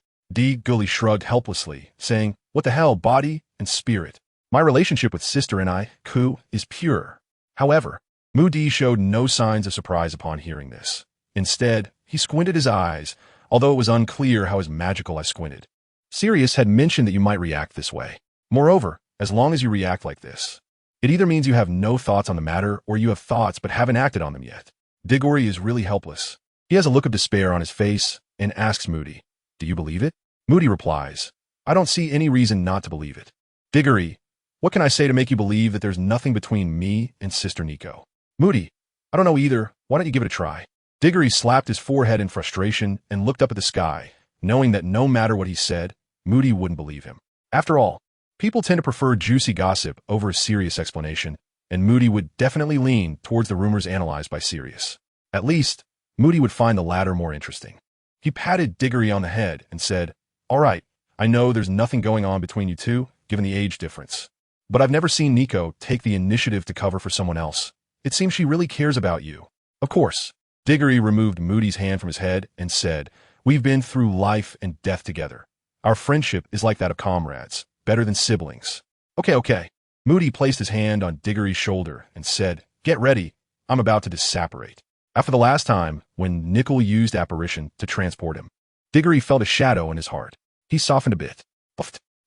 Gully shrugged helplessly, saying, what the hell, body and spirit? My relationship with sister and I, Ku, is pure. However, Moody showed no signs of surprise upon hearing this. Instead, he squinted his eyes, although it was unclear how his magical eyes squinted. Sirius had mentioned that you might react this way. Moreover, as long as you react like this, it either means you have no thoughts on the matter or you have thoughts but haven't acted on them yet. Diggory is really helpless. He has a look of despair on his face and asks Moody, do you believe it? Moody replies, I don't see any reason not to believe it. Diggory, what can I say to make you believe that there's nothing between me and Sister Nico? Moody, I don't know either. Why don't you give it a try? Diggory slapped his forehead in frustration and looked up at the sky, knowing that no matter what he said, Moody wouldn't believe him. After all, people tend to prefer juicy gossip over a serious explanation, and Moody would definitely lean towards the rumors analyzed by Sirius. At least, Moody would find the latter more interesting. He patted Diggory on the head and said, all right, I know there's nothing going on between you two, given the age difference. But I've never seen Nico take the initiative to cover for someone else. It seems she really cares about you. Of course. Diggory removed Moody's hand from his head and said, we've been through life and death together. Our friendship is like that of comrades, better than siblings. Okay. Moody placed his hand on Diggory's shoulder and said, get ready, I'm about to disapparate. After the last time, when Nickel used apparition to transport him, Diggory felt a shadow in his heart. He softened a bit.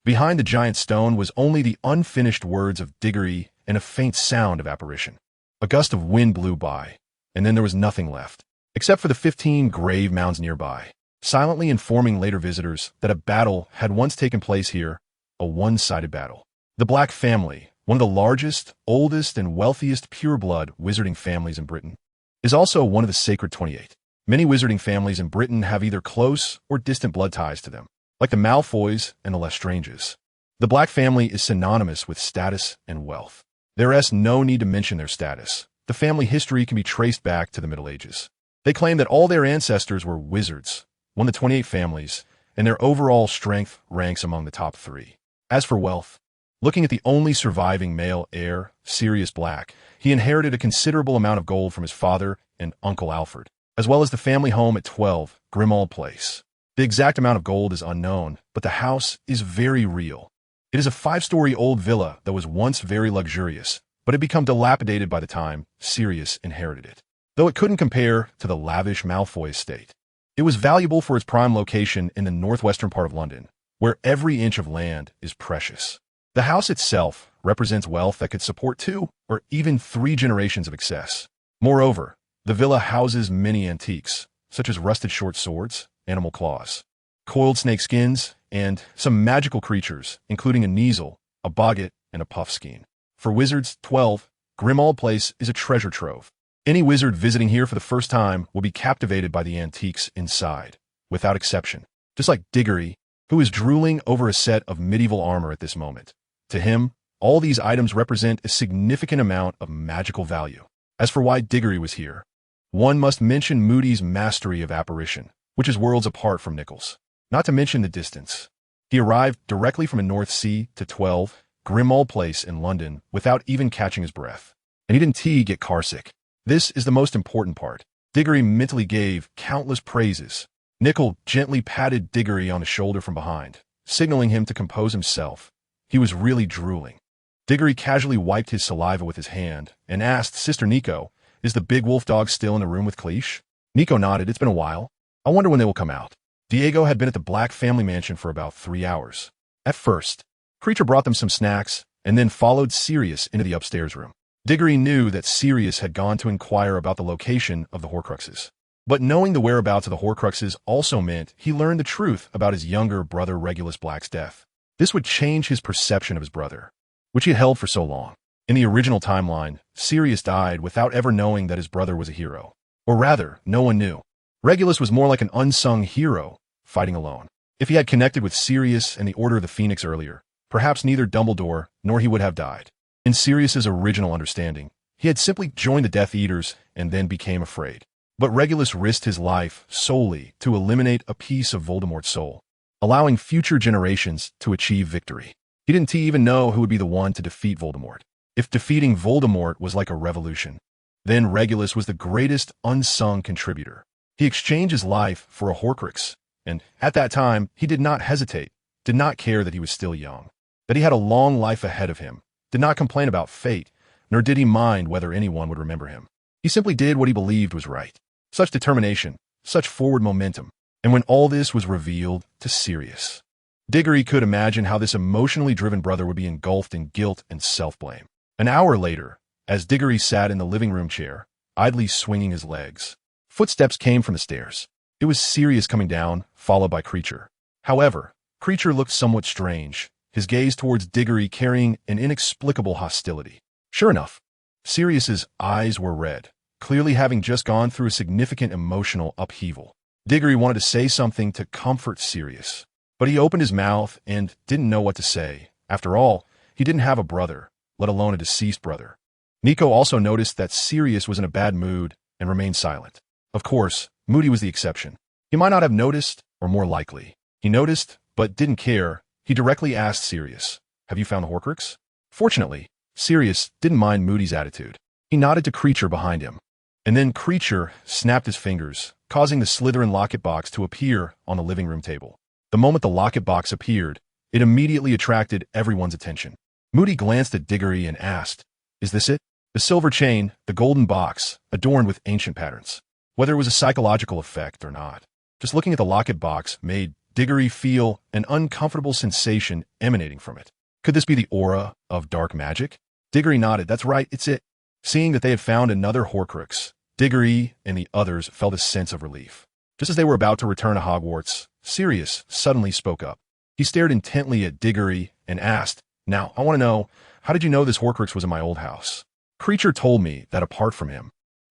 Behind the giant stone was only the unfinished words of Diggory and a faint sound of apparition. A gust of wind blew by, and then there was nothing left, except for the 15 grave mounds nearby, silently informing later visitors that a battle had once taken place here, a one-sided battle. The Black family, one of the largest, oldest, and wealthiest pure-blood wizarding families in Britain, is also one of the Sacred 28. Many wizarding families in Britain have either close or distant blood ties to them, like the Malfoys and the Lestranges. The Black family is synonymous with status and wealth. There is no need to mention their status. The family history can be traced back to the Middle Ages. They claim that all their ancestors were wizards, one of the 28 families, and their overall strength ranks among the top 3. As for wealth, looking at the only surviving male heir, Sirius Black, he inherited a considerable amount of gold from his father and Uncle Alfred, as well as the family home at 12 Grimmauld Place. The exact amount of gold is unknown, but the house is very real. It is a 5-story old villa that was once very luxurious, but had become dilapidated by the time Sirius inherited it. Though it couldn't compare to the lavish Malfoy estate, it was valuable for its prime location in the northwestern part of London, where every inch of land is precious. The house itself represents wealth that could support 2 or even 3 generations of excess. Moreover, the villa houses many antiques, such as rusted short swords, animal claws, coiled snake skins, and some magical creatures, including a Kneazle, a Boggart, and a Puffskein. For wizards, 12, Grimmauld Place is a treasure trove. Any wizard visiting here for the first time will be captivated by the antiques inside, without exception. Just like Diggory, who is drooling over a set of medieval armor at this moment. To him, all these items represent a significant amount of magical value. As for why Diggory was here, one must mention Moody's mastery of apparition, which is worlds apart from Nickel's. Not to mention the distance. He arrived directly from a North Sea to 12 Grimmauld Place in London without even catching his breath. And he didn't get carsick. This is the most important part. Diggory mentally gave countless praises. Nickel gently patted Diggory on the shoulder from behind, signaling him to compose himself. He was really drooling. Diggory casually wiped his saliva with his hand and asked Sister Nico, is the big wolf dog still in the room with Cleesh? Nico nodded. It's been a while. I wonder when they will come out. Diego had been at the Black family mansion for about 3 hours. At first, Creature brought them some snacks and then followed Sirius into the upstairs room. Diggory knew that Sirius had gone to inquire about the location of the Horcruxes. But knowing the whereabouts of the Horcruxes also meant he learned the truth about his younger brother Regulus Black's death. This would change his perception of his brother, which he had held for so long. In the original timeline, Sirius died without ever knowing that his brother was a hero. Or rather, no one knew. Regulus was more like an unsung hero, fighting alone. If he had connected with Sirius and the Order of the Phoenix earlier, perhaps neither Dumbledore nor he would have died. In Sirius's original understanding, he had simply joined the Death Eaters and then became afraid. But Regulus risked his life solely to eliminate a piece of Voldemort's soul, allowing future generations to achieve victory. He didn't even know who would be the one to defeat Voldemort. If defeating Voldemort was like a revolution, then Regulus was the greatest unsung contributor. He exchanged his life for a Horcrux, and at that time, he did not hesitate, did not care that he was still young, that he had a long life ahead of him, did not complain about fate, nor did he mind whether anyone would remember him. He simply did what he believed was right. Such determination, such forward momentum. And when all this was revealed to Sirius, Diggory could imagine how this emotionally driven brother would be engulfed in guilt and self-blame. An hour later, as Diggory sat in the living room chair, idly swinging his legs, footsteps came from the stairs. It was Sirius coming down, followed by Creature. However, Creature looked somewhat strange, his gaze towards Diggory carrying an inexplicable hostility. Sure enough, Sirius's eyes were red, clearly having just gone through a significant emotional upheaval. Diggory wanted to say something to comfort Sirius, but he opened his mouth and didn't know what to say. After all, he didn't have a brother, let alone a deceased brother. Nico also noticed that Sirius was in a bad mood and remained silent. Of course, Moody was the exception. He might not have noticed, or more likely, he noticed, but didn't care. He directly asked Sirius, "Have you found the Horcrux?" Fortunately, Sirius didn't mind Moody's attitude. He nodded to Creature behind him. And then Creature snapped his fingers, causing the Slytherin locket box to appear on the living room table. The moment the locket box appeared, it immediately attracted everyone's attention. Moody glanced at Diggory and asked, "Is this it?" The silver chain, the golden box, adorned with ancient patterns. Whether it was a psychological effect or not, just looking at the locket box made Diggory feel an uncomfortable sensation emanating from it. Could this be the aura of dark magic? Diggory nodded. "That's right, it's it." Seeing that they had found another Horcrux, Diggory and the others felt a sense of relief. Just as they were about to return to Hogwarts, Sirius suddenly spoke up. He stared intently at Diggory and asked, "Now, I want to know, how did you know this Horcrux was in my old house?" Creature told me that apart from him,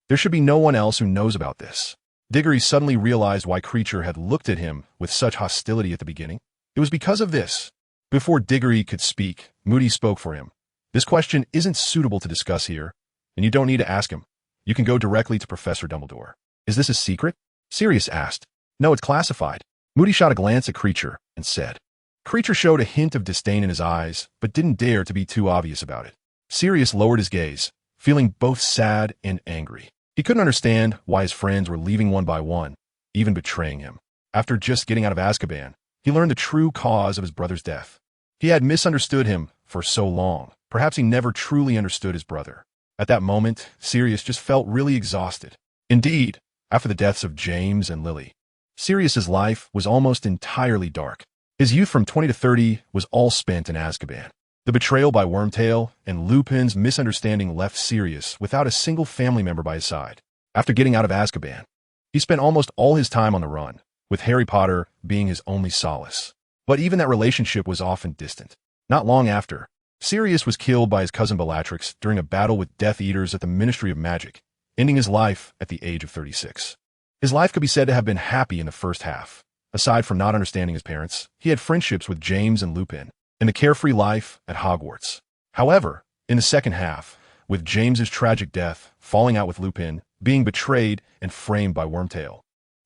there should be no one else who knows about this. Diggory suddenly realized why Creature had looked at him with such hostility at the beginning. It was because of this. Before Diggory could speak, Moody spoke for him. "This question isn't suitable to discuss here, and you don't need to ask him. You can go directly to Professor Dumbledore." "Is this a secret?" Sirius asked. "No, it's classified." Moody shot a glance at Creature and said. Creature showed a hint of disdain in his eyes, but didn't dare to be too obvious about it. Sirius lowered his gaze, feeling both sad and angry. He couldn't understand why his friends were leaving one by one, even betraying him. After just getting out of Azkaban, he learned the true cause of his brother's death. He had misunderstood him for so long. Perhaps he never truly understood his brother. At that moment, Sirius just felt really exhausted. Indeed, after the deaths of James and Lily, Sirius's life was almost entirely dark. His youth from 20 to 30 was all spent in Azkaban. The betrayal by Wormtail and Lupin's misunderstanding left Sirius without a single family member by his side. After getting out of Azkaban, he spent almost all his time on the run, with Harry Potter being his only solace. But even that relationship was often distant. Not long after, Sirius was killed by his cousin Bellatrix during a battle with Death Eaters at the Ministry of Magic, ending his life at the age of 36. His life could be said to have been happy in the first half. Aside from not understanding his parents, he had friendships with James and Lupin, and a carefree life at Hogwarts. However, in the second half, with James's tragic death, falling out with Lupin, being betrayed and framed by Wormtail,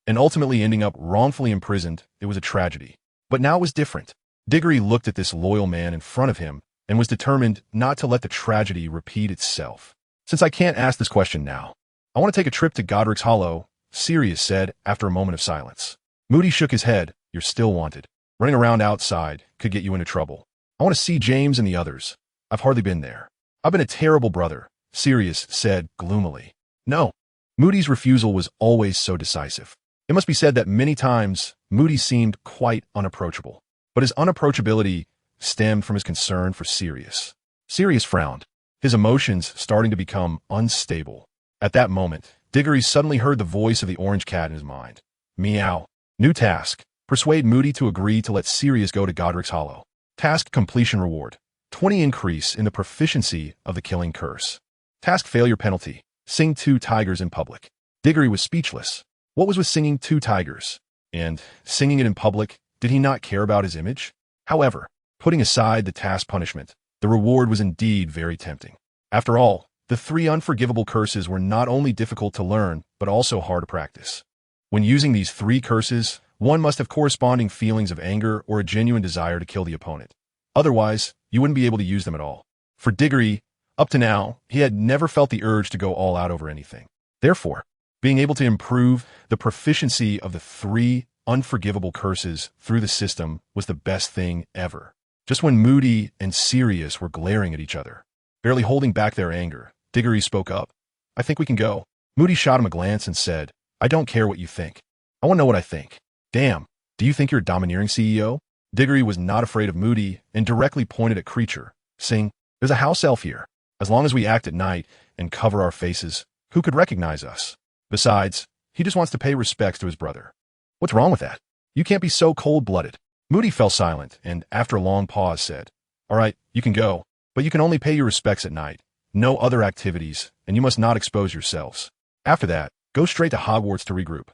and ultimately ending up wrongfully imprisoned, it was a tragedy. But now it was different. Diggory looked at this loyal man in front of him and was determined not to let the tragedy repeat itself. "Since I can't ask this question now, I want to take a trip to Godric's Hollow," Sirius said after a moment of silence. Moody shook his head. "You're still wanted. Running around outside could get you into trouble. I want to see James and the others. I've hardly been there." "I've been a terrible brother," Sirius said gloomily. "No." Moody's refusal was always so decisive. It must be said that many times Moody seemed quite unapproachable, but his unapproachability stemmed from his concern for Sirius. Sirius frowned, his emotions starting to become unstable. At that moment, Diggory suddenly heard the voice of the orange cat in his mind. "Meow. New task. Persuade Moody to agree to let Sirius go to Godric's Hollow. Task completion reward. 20 increase in the proficiency of the killing curse. Task failure penalty. Sing 2 tigers in public." Diggory was speechless. What was with singing 2 tigers? And singing it in public, did he not care about his image? However, putting aside the task punishment, the reward was indeed very tempting. After all, the 3 unforgivable curses were not only difficult to learn, but also hard to practice. When using these 3 curses, one must have corresponding feelings of anger or a genuine desire to kill the opponent. Otherwise, you wouldn't be able to use them at all. For Diggory, Up to now, he had never felt the urge to go all out over anything. Therefore, being able to improve the proficiency of the 3 unforgivable curses through the system was the best thing ever. Just when Moody and Sirius were glaring at each other, barely holding back their anger, Diggory spoke up. I think we can go. Moody shot him a glance and said, I don't care what you think. I want to know what I think. Damn, do you think you're a domineering CEO? Diggory was not afraid of Moody and directly pointed at Creature, saying, there's a house elf here. As long as we act at night and cover our faces, who could recognize us? Besides, he just wants to pay respects to his brother. What's wrong with that? You can't be so cold-blooded. Moody fell silent and, after a long pause, said, all right, you can go, but you can only pay your respects at night. No other activities, and you must not expose yourselves. After that, go straight to Hogwarts to regroup.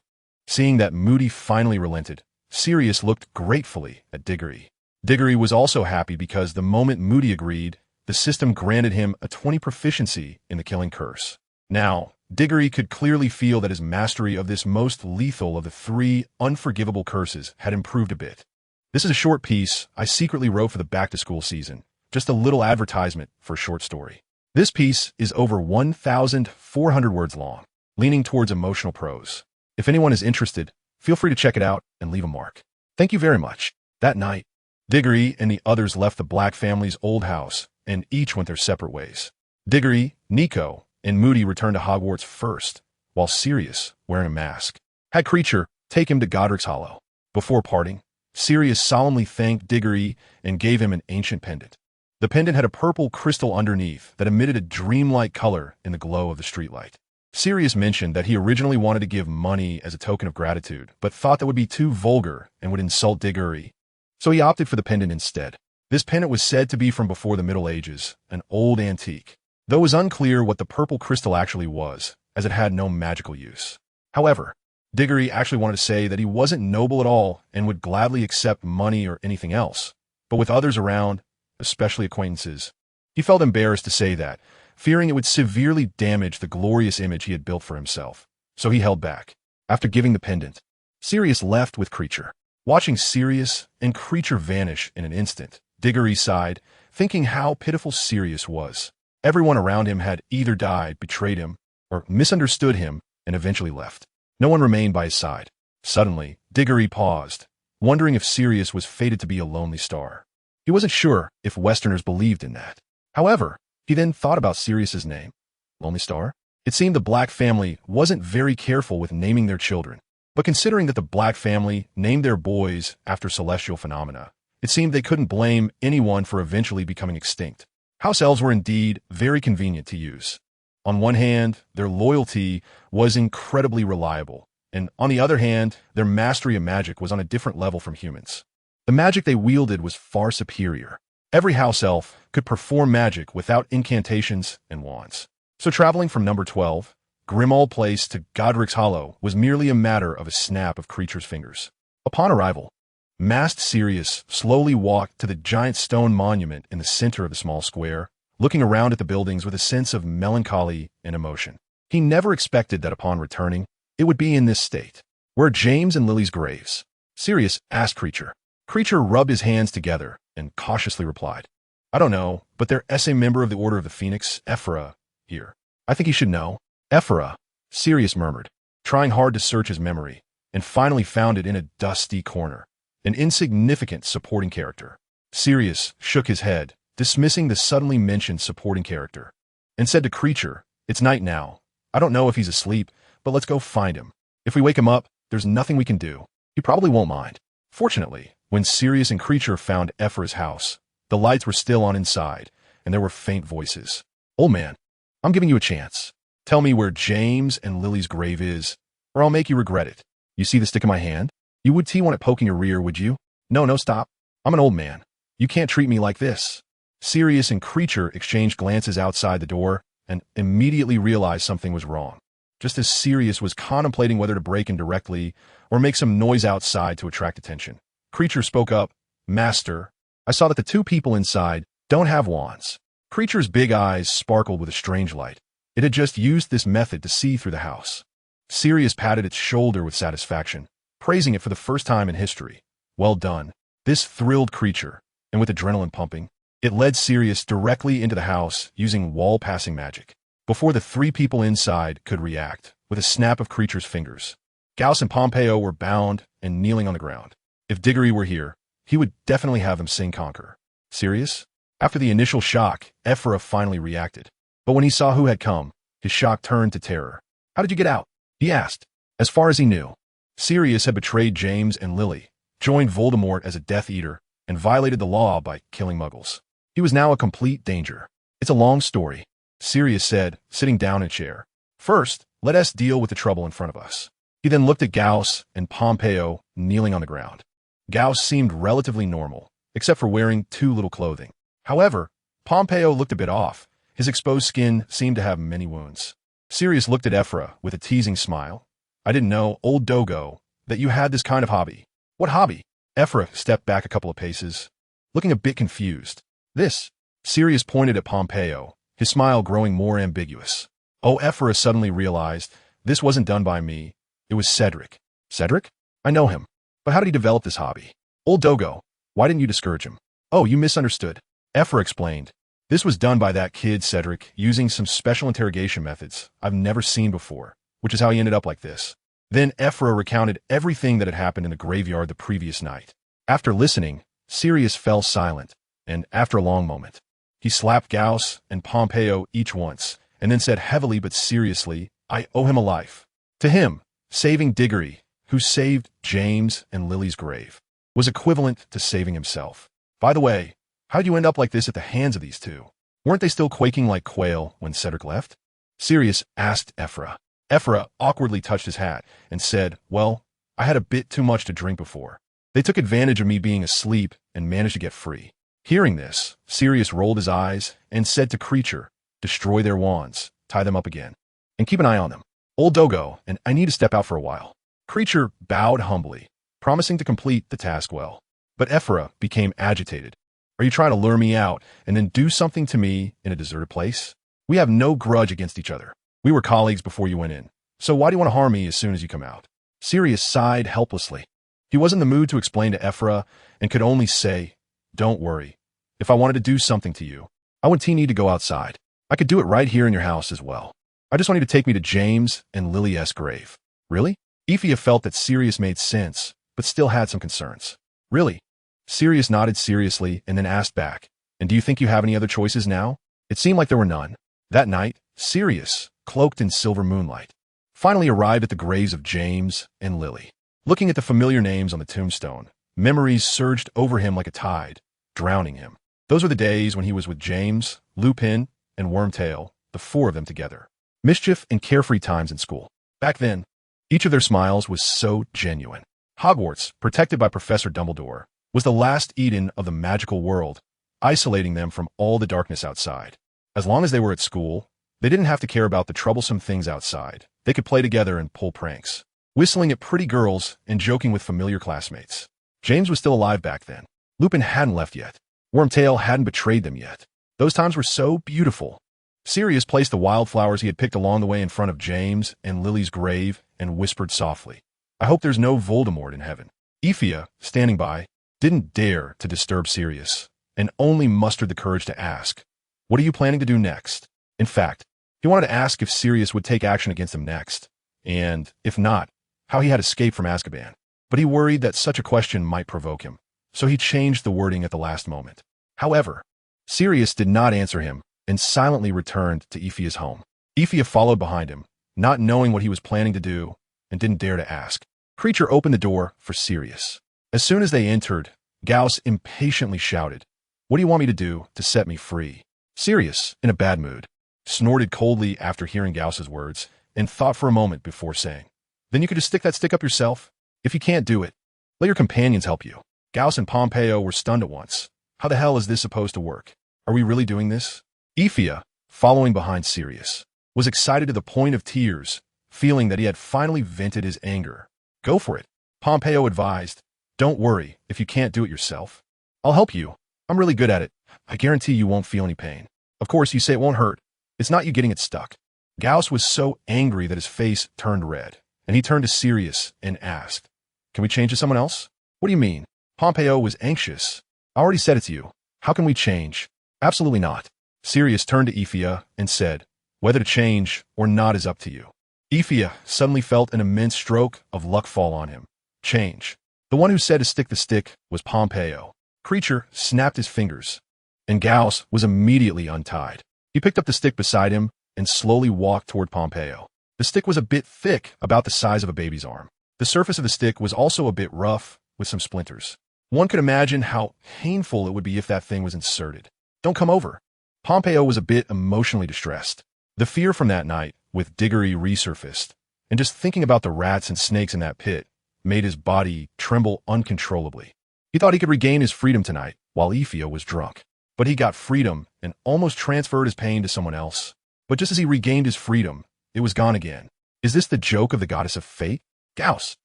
Seeing that Moody finally relented, Sirius looked gratefully at Diggory. Diggory was also happy because the moment Moody agreed, the system granted him a 20 proficiency in the killing curse. Now, Diggory could clearly feel that his mastery of this most lethal of the 3 unforgivable curses had improved a bit. This is a short piece I secretly wrote for the back-to-school season, just a little advertisement for a short story. This piece is over 1,400 words long, leaning towards emotional prose. If anyone is interested, feel free to check it out and leave a mark. Thank you very much. That night, Diggory and the others left the Black family's old house, and each went their separate ways. Diggory, Nico, and Moody returned to Hogwarts first, while Sirius, wearing a mask, had Creature take him to Godric's Hollow. Before parting, Sirius solemnly thanked Diggory and gave him an ancient pendant. The pendant had a purple crystal underneath that emitted a dreamlike color in the glow of the streetlight. Sirius mentioned that he originally wanted to give money as a token of gratitude, but thought that would be too vulgar and would insult Diggory, so he opted for the pendant instead. This pendant was said to be from before the Middle Ages, an old antique, though it was unclear what the purple crystal actually was, as it had no magical use. However, Diggory actually wanted to say that he wasn't noble at all and would gladly accept money or anything else, but with others around, especially acquaintances, he felt embarrassed to say that, fearing it would severely damage the glorious image he had built for himself, so he held back. After giving the pendant, Sirius left with Creature. Watching Sirius and Creature vanish in an instant, Diggory sighed, thinking how pitiful Sirius was. Everyone around him had either died, betrayed him, or misunderstood him and eventually left. No one remained by his side. Suddenly, Diggory paused, wondering if Sirius was fated to be a lonely star. He wasn't sure if Westerners believed in that. However, he then thought about Sirius's name. Lonely Star? It seemed the Black family wasn't very careful with naming their children. But considering that the Black family named their boys after celestial phenomena, it seemed they couldn't blame anyone for eventually becoming extinct. House elves were indeed very convenient to use. On one hand, their loyalty was incredibly reliable, and on the other hand, their mastery of magic was on a different level from humans. The magic they wielded was far superior. Every house elf could perform magic without incantations and wands. So traveling from number 12, Grimmauld Place, to Godric's Hollow was merely a matter of a snap of Creature's fingers. Upon arrival, masked Sirius slowly walked to the giant stone monument in the center of the small square, looking around at the buildings with a sense of melancholy and emotion. He never expected that upon returning, it would be in this state. Where are James and Lily's graves? Sirius asked Creature. Creature rubbed his hands together and cautiously replied, I don't know, but they're a member of the Order of the Phoenix, Ephra, here. I think he should know. Ephra, Sirius murmured, trying hard to search his memory, and finally found it in a dusty corner, an insignificant supporting character. Sirius shook his head, dismissing the suddenly mentioned supporting character, and said to Creature, it's night now. I don't know if he's asleep, but let's go find him. If we wake him up, there's nothing we can do. He probably won't mind. Fortunately, when Sirius and Creature found Ephra's house, the lights were still on inside, and there were faint voices. Old man, I'm giving you a chance. Tell me where James and Lily's grave is, or I'll make you regret it. You see the stick in my hand? You would want it poking your rear, would you? No, stop. I'm an old man. You can't treat me like this. Sirius and Creature exchanged glances outside the door and immediately realized something was wrong. Just as Sirius was contemplating whether to break in directly or make some noise outside to attract attention, Creature spoke up, Master, I saw that the 2 people inside don't have wands. Creature's big eyes sparkled with a strange light. It had just used this method to see through the house. Sirius patted its shoulder with satisfaction, praising it for the first time in history. Well done. This thrilled Creature, and with adrenaline pumping, It led Sirius directly into the house using wall-passing magic. Before the three people inside could react, with a snap of Creature's fingers, Gauss and Pompeo were bound and kneeling on the ground. If Diggory were here, he would definitely have them sing Conquer. Sirius? After the initial shock, Ephra finally reacted. But when he saw who had come, his shock turned to terror. "How did you get out?" he asked. As far as he knew, Sirius had betrayed James and Lily, joined Voldemort as a Death Eater, and violated the law by killing Muggles. He was now a complete danger. "It's a long story," Sirius said, sitting down in a chair. "First, let us deal with the trouble in front of us." He then looked at Gauss and Pompeo kneeling on the ground. Gauss seemed relatively normal, except for wearing too little clothing. However, Pompeo looked a bit off. His exposed skin seemed to have many wounds. Sirius looked at Ephra with a teasing smile. "I didn't know, old Dogo, that you had this kind of hobby." "What hobby?" Ephra stepped back a couple of paces, looking a bit confused. "This." Sirius pointed at Pompeo, his smile growing more ambiguous. "Oh," Ephra suddenly realized, "this wasn't done by me. It was Cedric." "Cedric? I know him. But how did he develop this hobby?" "Old Dogo, why didn't you discourage him?" "Oh, you misunderstood." Ephra explained. "This was done by that kid, Cedric, using some special interrogation methods I've never seen before, which is how he ended up like this." Then Ephra recounted everything that had happened in the graveyard the previous night. After listening, Sirius fell silent, and after a long moment, he slapped Gauss and Pompeo each once, and then said heavily but seriously, "I owe him a life." To him, saving Diggory, who saved James and Lily's grave, was equivalent to saving himself. "By the way, how'd you end up like this at the hands of these two? Weren't they still quaking like quail when Cedric left?" Sirius asked Ephra. Ephra awkwardly touched his hat and said, "Well, I had a bit too much to drink before. They took advantage of me being asleep and managed to get free." Hearing this, Sirius rolled his eyes and said to Creature, "Destroy their wands, tie them up again, and keep an eye on them. Old Dogo, and I need to step out for a while." Creature bowed humbly, promising to complete the task well. But Ephra became agitated. "Are you trying to lure me out and then do something to me in a deserted place? We have no grudge against each other. We were colleagues before you went in. So why do you want to harm me as soon as you come out?" Sirius sighed helplessly. He was in the mood to explain to Ephra and could only say, "Don't worry. If I wanted to do something to you, I wouldn't need to go outside. I could do it right here in your house as well. I just want you to take me to James and Lily's grave." "Really?" Ephia felt that Sirius made sense, but still had some concerns. "Really?" Sirius nodded seriously and then asked back, "And do you think you have any other choices now?" It seemed like there were none. That night, Sirius, cloaked in silver moonlight, finally arrived at the graves of James and Lily. Looking at the familiar names on the tombstone, memories surged over him like a tide, drowning him. Those were the days when he was with James, Lupin, and Wormtail, the four of them together. Mischief and carefree times in school. Back then, each of their smiles was so genuine. Hogwarts, protected by Professor Dumbledore, was the last Eden of the magical world, isolating them from all the darkness outside. As long as they were at school, they didn't have to care about the troublesome things outside. They could play together and pull pranks, whistling at pretty girls and joking with familiar classmates. James was still alive back then. Lupin hadn't left yet. Wormtail hadn't betrayed them yet. Those times were so beautiful. Sirius placed the wildflowers he had picked along the way in front of James and Lily's grave and whispered softly, "I hope there's no Voldemort in heaven." Ephia, standing by, didn't dare to disturb Sirius, and only mustered the courage to ask, "What are you planning to do next?" In fact, he wanted to ask if Sirius would take action against him next, and, if not, how he had escaped from Azkaban. But he worried that such a question might provoke him, so he changed the wording at the last moment. However, Sirius did not answer him and silently returned to Ephia's home. Ephia followed behind him, not knowing what he was planning to do, and didn't dare to ask. Creature opened the door for Sirius. As soon as they entered, Gauss impatiently shouted, "What do you want me to do to set me free?" Sirius, in a bad mood, snorted coldly after hearing Gauss's words and thought for a moment before saying, "Then you could just stick that stick up yourself. If you can't do it, let your companions help you." Gauss and Pompeo were stunned at once. How the hell is this supposed to work? Are we really doing this? Ephia, following behind Sirius, was excited to the point of tears, feeling that he had finally vented his anger. "Go for it," Pompeo advised. "Don't worry if you can't do it yourself. I'll help you. I'm really good at it. I guarantee you won't feel any pain. Of course, you say it won't hurt. It's not you getting it stuck." Gauss was so angry that his face turned red, and he turned to Sirius and asked, "Can we change to someone else?" "What do you mean?" Pompeo was anxious. "I already said it to you. How can we change?" Absolutely not. Sirius turned to Ephia and said, whether to change or not is up to you. Ephia suddenly felt an immense stroke of luck fall on him. Change. The one who said to stick the stick was Pompeo. Creature snapped his fingers, and Gauss was immediately untied. He picked up the stick beside him and slowly walked toward Pompeo. The stick was a bit thick, about the size of a baby's arm. The surface of the stick was also a bit rough, with some splinters. One could imagine how painful it would be if that thing was inserted. Don't come over. Pompeo was a bit emotionally distressed. The fear from that night, with Diggory resurfaced, and just thinking about the rats and snakes in that pit, made his body tremble uncontrollably. He thought he could regain his freedom tonight, while Ephia was drunk. But he got freedom and almost transferred his pain to someone else. But just as he regained his freedom, it was gone again. Is this the joke of the goddess of fate? Gauss.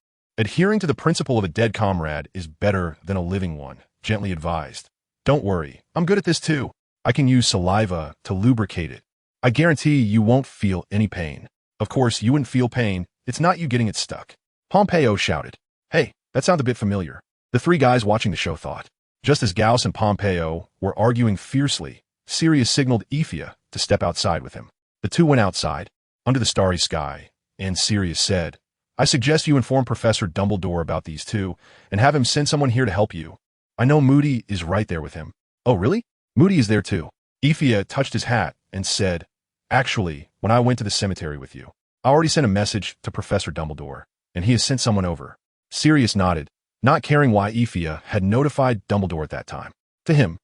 Adhering to the principle of a dead comrade is better than a living one, gently advised. Don't worry, I'm good at this too. I can use saliva to lubricate it. I guarantee you won't feel any pain. Of course, you wouldn't feel pain. It's not you getting it stuck. Pompeo shouted. Hey, that sounded a bit familiar. The three guys watching the show thought. Just as Gauss and Pompeo were arguing fiercely, Sirius signaled Ephia to step outside with him. The two went outside, under the starry sky, and Sirius said, I suggest you inform Professor Dumbledore about these two, and have him send someone here to help you. I know Moody is right there with him. Oh, really? Moody is there too. Ephia touched his hat and said, Actually, when I went to the cemetery with you, I already sent a message to Professor Dumbledore, and he has sent someone over. Sirius nodded, not caring why Ephia had notified Dumbledore at that time. To him,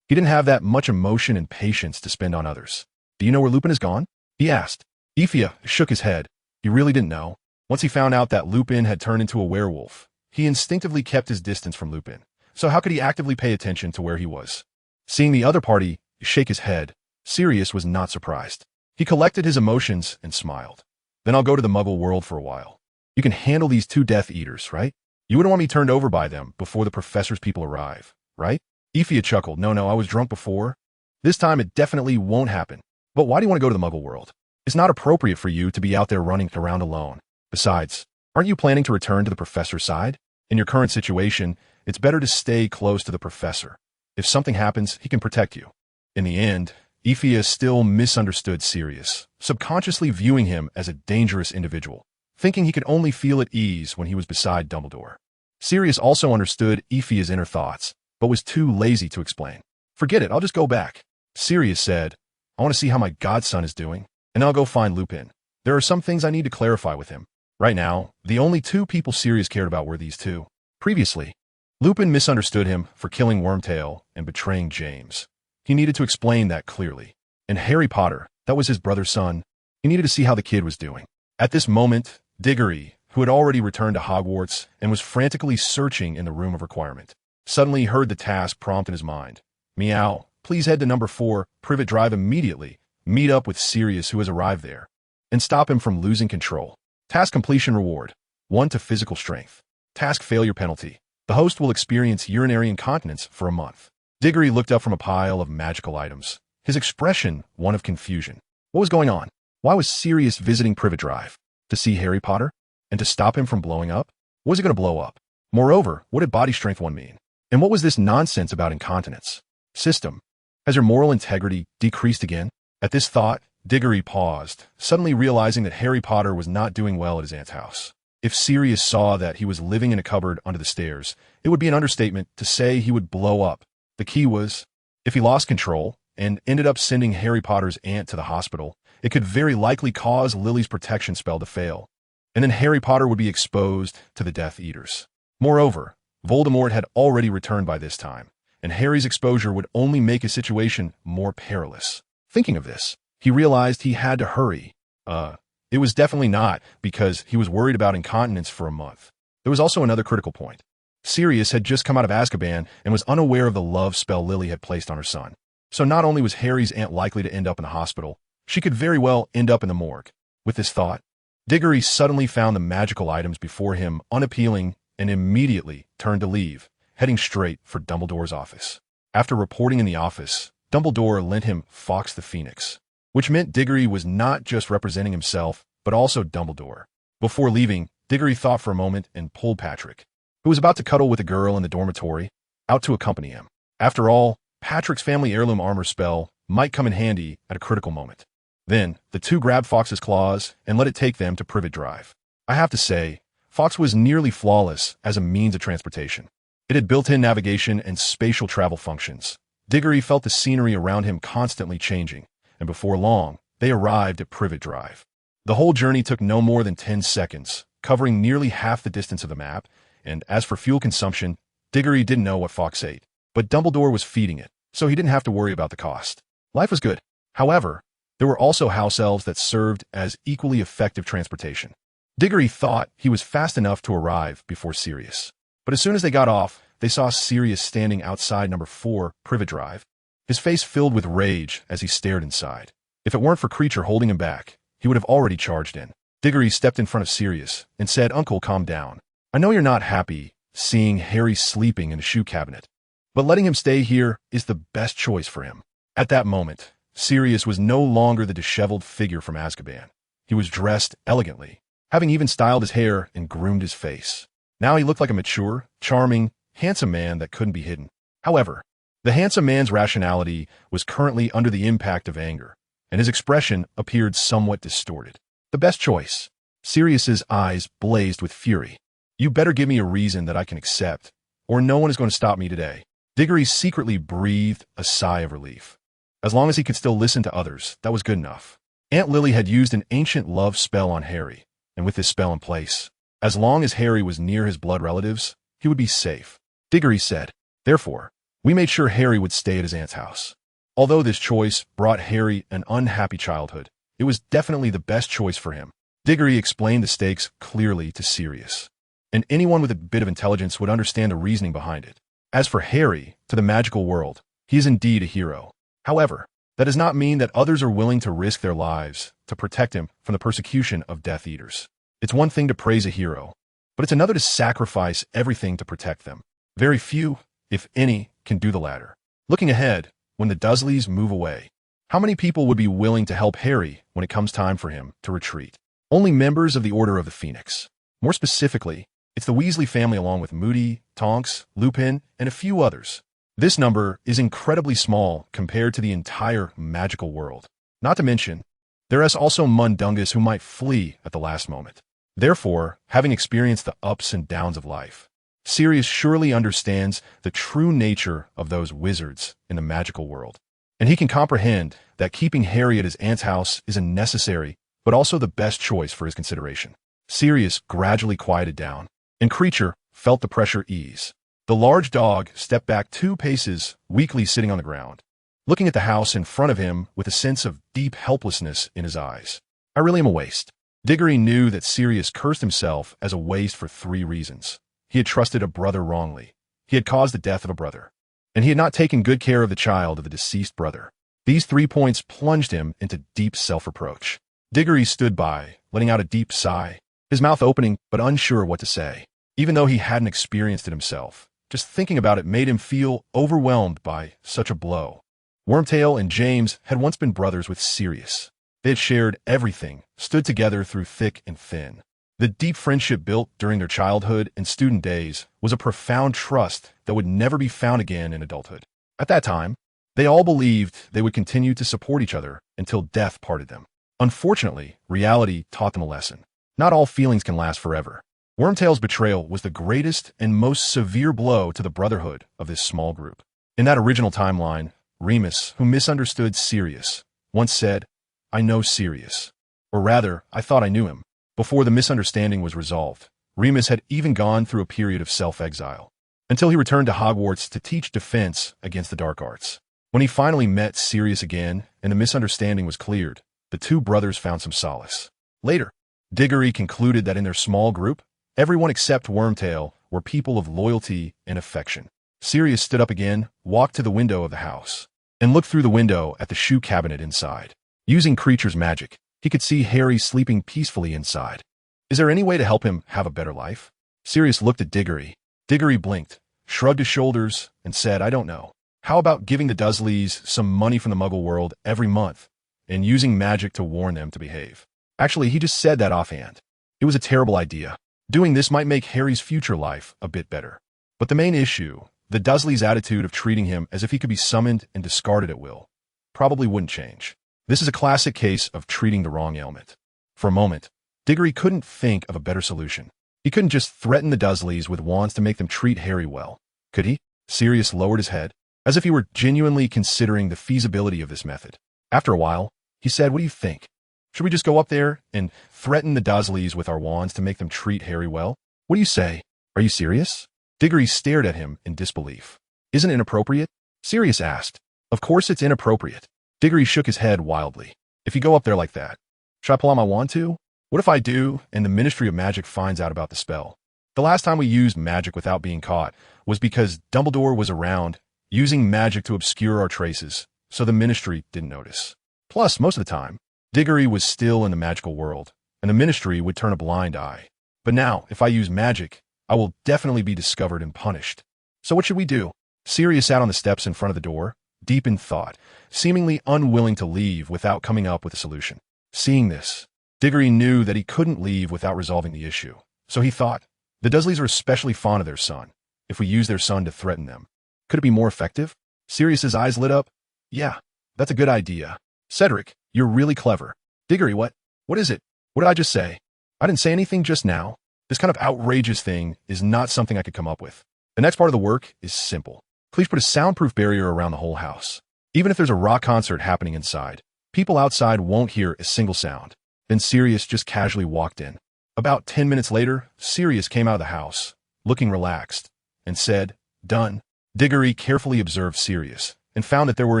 he didn't have that much emotion and patience to spend on others. Do you know where Lupin is gone? He asked. Ephia shook his head. He really didn't know. Once he found out that Lupin had turned into a werewolf, he instinctively kept his distance from Lupin. So how could he actively pay attention to where he was? Seeing the other party shake his head, Sirius was not surprised. He collected his emotions and smiled. Then I'll go to the Muggle world for a while. You can handle these two Death Eaters, right? You wouldn't want me turned over by them before the professor's people arrive, right? Ephia chuckled. No, I was drunk before. This time it definitely won't happen. But why do you want to go to the Muggle world? It's not appropriate for you to be out there running around alone. Besides, aren't you planning to return to the professor's side? In your current situation, it's better to stay close to the professor. If something happens, he can protect you. In the end, Ephia still misunderstood Sirius, subconsciously viewing him as a dangerous individual, thinking he could only feel at ease when he was beside Dumbledore. Sirius also understood Ephia's inner thoughts, but was too lazy to explain. Forget it, I'll just go back. Sirius said, I want to see how my godson is doing, and I'll go find Lupin. There are some things I need to clarify with him. Right now, the only two people Sirius cared about were these two. Previously, Lupin misunderstood him for killing Wormtail and betraying James. He needed to explain that clearly. And Harry Potter, that was his brother's son, he needed to see how the kid was doing. At this moment, Diggory, who had already returned to Hogwarts and was frantically searching in the room of requirement, suddenly heard the task prompt in his mind. Meow, please head to number 4, Privet Drive immediately, meet up with Sirius who has arrived there, and stop him from losing control. Task completion reward, 1 to physical strength. Task failure penalty. The host will experience urinary incontinence for a month. Diggory looked up from a pile of magical items, his expression one of confusion. What was going on? Why was Sirius visiting Privet Drive? To see Harry Potter? And to stop him from blowing up? Was he going to blow up? Moreover, what did body strength 1 mean? And what was this nonsense about incontinence? System, has your moral integrity decreased again? At this thought, Diggory paused, suddenly realizing that Harry Potter was not doing well at his aunt's house. If Sirius saw that he was living in a cupboard under the stairs, it would be an understatement to say he would blow up. The key was, if he lost control and ended up sending Harry Potter's aunt to the hospital, it could very likely cause Lily's protection spell to fail, and then Harry Potter would be exposed to the Death Eaters. Moreover, Voldemort had already returned by this time, and Harry's exposure would only make his situation more perilous. Thinking of this, he realized he had to hurry. It was definitely not because he was worried about incontinence for a month. There was also another critical point. Sirius had just come out of Azkaban and was unaware of the love spell Lily had placed on her son. So not only was Harry's aunt likely to end up in the hospital, she could very well end up in the morgue. With this thought, Diggory suddenly found the magical items before him unappealing and immediately turned to leave, heading straight for Dumbledore's office. After reporting in the office, Dumbledore lent him Fawkes the Phoenix, which meant Diggory was not just representing himself, but also Dumbledore. Before leaving, Diggory thought for a moment and pulled Patrick, who was about to cuddle with a girl in the dormitory, out to accompany him. After all, Patrick's family heirloom armor spell might come in handy at a critical moment. Then, the two grabbed Fox's claws and let it take them to Privet Drive. I have to say, Fox was nearly flawless as a means of transportation. It had built-in navigation and spatial travel functions. Diggory felt the scenery around him constantly changing, and before long, they arrived at Privet Drive. The whole journey took no more than 10 seconds, covering nearly half the distance of the map, and as for fuel consumption, Diggory didn't know what Fox ate, but Dumbledore was feeding it, so he didn't have to worry about the cost. Life was good. However, there were also house elves that served as equally effective transportation. Diggory thought he was fast enough to arrive before Sirius. But as soon as they got off, they saw Sirius standing outside number 4, Privet Drive. His face filled with rage as he stared inside. If it weren't for Creature holding him back, he would have already charged in. Diggory stepped in front of Sirius and said, "Uncle, calm down. I know you're not happy seeing Harry sleeping in a shoe cabinet, but letting him stay here is the best choice for him." At that moment, Sirius was no longer the disheveled figure from Azkaban. He was dressed elegantly, having even styled his hair and groomed his face. Now he looked like a mature, charming, handsome man that couldn't be hidden. However, the handsome man's rationality was currently under the impact of anger, and his expression appeared somewhat distorted. The best choice. Sirius's eyes blazed with fury. "You better give me a reason that I can accept, or no one is going to stop me today." Diggory secretly breathed a sigh of relief. As long as he could still listen to others, that was good enough. Aunt Lily had used an ancient love spell on Harry, and with this spell in place, as long as Harry was near his blood relatives, he would be safe. Diggory said. Therefore, we made sure Harry would stay at his aunt's house. Although this choice brought Harry an unhappy childhood, it was definitely the best choice for him. Diggory explained the stakes clearly to Sirius, and anyone with a bit of intelligence would understand the reasoning behind it. As for Harry, to the magical world, he is indeed a hero. However, that does not mean that others are willing to risk their lives to protect him from the persecution of Death Eaters. It's one thing to praise a hero, but it's another to sacrifice everything to protect them. Very few, if any, can do the latter. Looking ahead, when the Dursleys move away, how many people would be willing to help Harry when it comes time for him to retreat? Only members of the Order of the Phoenix. More specifically, it's the Weasley family along with Moody, Tonks, Lupin, and a few others. This number is incredibly small compared to the entire magical world. Not to mention, there is also Mundungus who might flee at the last moment. Therefore, having experienced the ups and downs of life, Sirius surely understands the true nature of those wizards in the magical world. And he can comprehend that keeping Harry at his aunt's house is a necessary, but also the best choice for his consideration. Sirius gradually quieted down, and Creature felt the pressure ease. The large dog stepped back 2 paces, weakly sitting on the ground, looking at the house in front of him with a sense of deep helplessness in his eyes. I really am a waste. Diggory knew that Sirius cursed himself as a waste for 3 reasons. He had trusted a brother wrongly. He had caused the death of a brother. And he had not taken good care of the child of a deceased brother. These 3 points plunged him into deep self-reproach. Diggory stood by, letting out a deep sigh, his mouth opening but unsure what to say. Even though he hadn't experienced it himself, just thinking about it made him feel overwhelmed by such a blow. Wormtail and James had once been brothers with Sirius. They had shared everything, stood together through thick and thin. The deep friendship built during their childhood and student days was a profound trust that would never be found again in adulthood. At that time, they all believed they would continue to support each other until death parted them. Unfortunately, reality taught them a lesson. Not all feelings can last forever. Wormtail's betrayal was the greatest and most severe blow to the brotherhood of this small group. In that original timeline, Remus, who misunderstood Sirius, once said, "I know Sirius." Or rather, I thought I knew him. Before the misunderstanding was resolved, Remus had even gone through a period of self-exile, until he returned to Hogwarts to teach defense against the dark arts. When he finally met Sirius again and the misunderstanding was cleared, the 2 brothers found some solace. Later, Diggory concluded that in their small group, everyone except Wormtail were people of loyalty and affection. Sirius stood up again, walked to the window of the house, and looked through the window at the shoe cabinet inside. Using Creature's magic, he could see Harry sleeping peacefully inside. Is there any way to help him have a better life? Sirius looked at Diggory. Diggory blinked, shrugged his shoulders, and said, "I don't know. How about giving the Dursleys some money from the Muggle world every month, and using magic to warn them to behave?" Actually, he just said that offhand. It was a terrible idea. Doing this might make Harry's future life a bit better. But the main issue, The Dursleys' attitude of treating him as if he could be summoned and discarded at will probably wouldn't change. This is a classic case of treating the wrong ailment. For a moment, Diggory couldn't think of a better solution. He couldn't just threaten the Dursleys with wands to make them treat Harry well, could he? Sirius lowered his head, as if he were genuinely considering the feasibility of this method. After a while, he said, "What do you think? Should we just go up there and threaten the Dursleys with our wands to make them treat Harry well? What do you say? Are you serious?" Diggory stared at him in disbelief. "Isn't it inappropriate?" Sirius asked. "Of course it's inappropriate." Diggory shook his head wildly. "If you go up there like that, should I pull out my wand too? What if I do and the Ministry of Magic finds out about the spell? The last time we used magic without being caught was because Dumbledore was around, using magic to obscure our traces, so the Ministry didn't notice. Plus, most of the time, Diggory was still in the magical world, and the Ministry would turn a blind eye. But now, if I use magic, I will definitely be discovered and punished. So what should we do?" Sirius sat on the steps in front of the door, deep in thought, seemingly unwilling to leave without coming up with a solution. Seeing this, Diggory knew that he couldn't leave without resolving the issue. So he thought, the Dursleys are especially fond of their son. If we use their son to threaten them, could it be more effective? Sirius's eyes lit up. "Yeah, that's a good idea. Cedric, you're really clever." "Diggory, what is it? What did I just say? I didn't say anything just now. This kind of outrageous thing is not something I could come up with. The next part of the work is simple. Please put a soundproof barrier around the whole house. Even if there's a rock concert happening inside, people outside won't hear a single sound." Then Sirius just casually walked in. About 10 minutes later, Sirius came out of the house, looking relaxed, and said, "Done." Diggory carefully observed Sirius and found that there were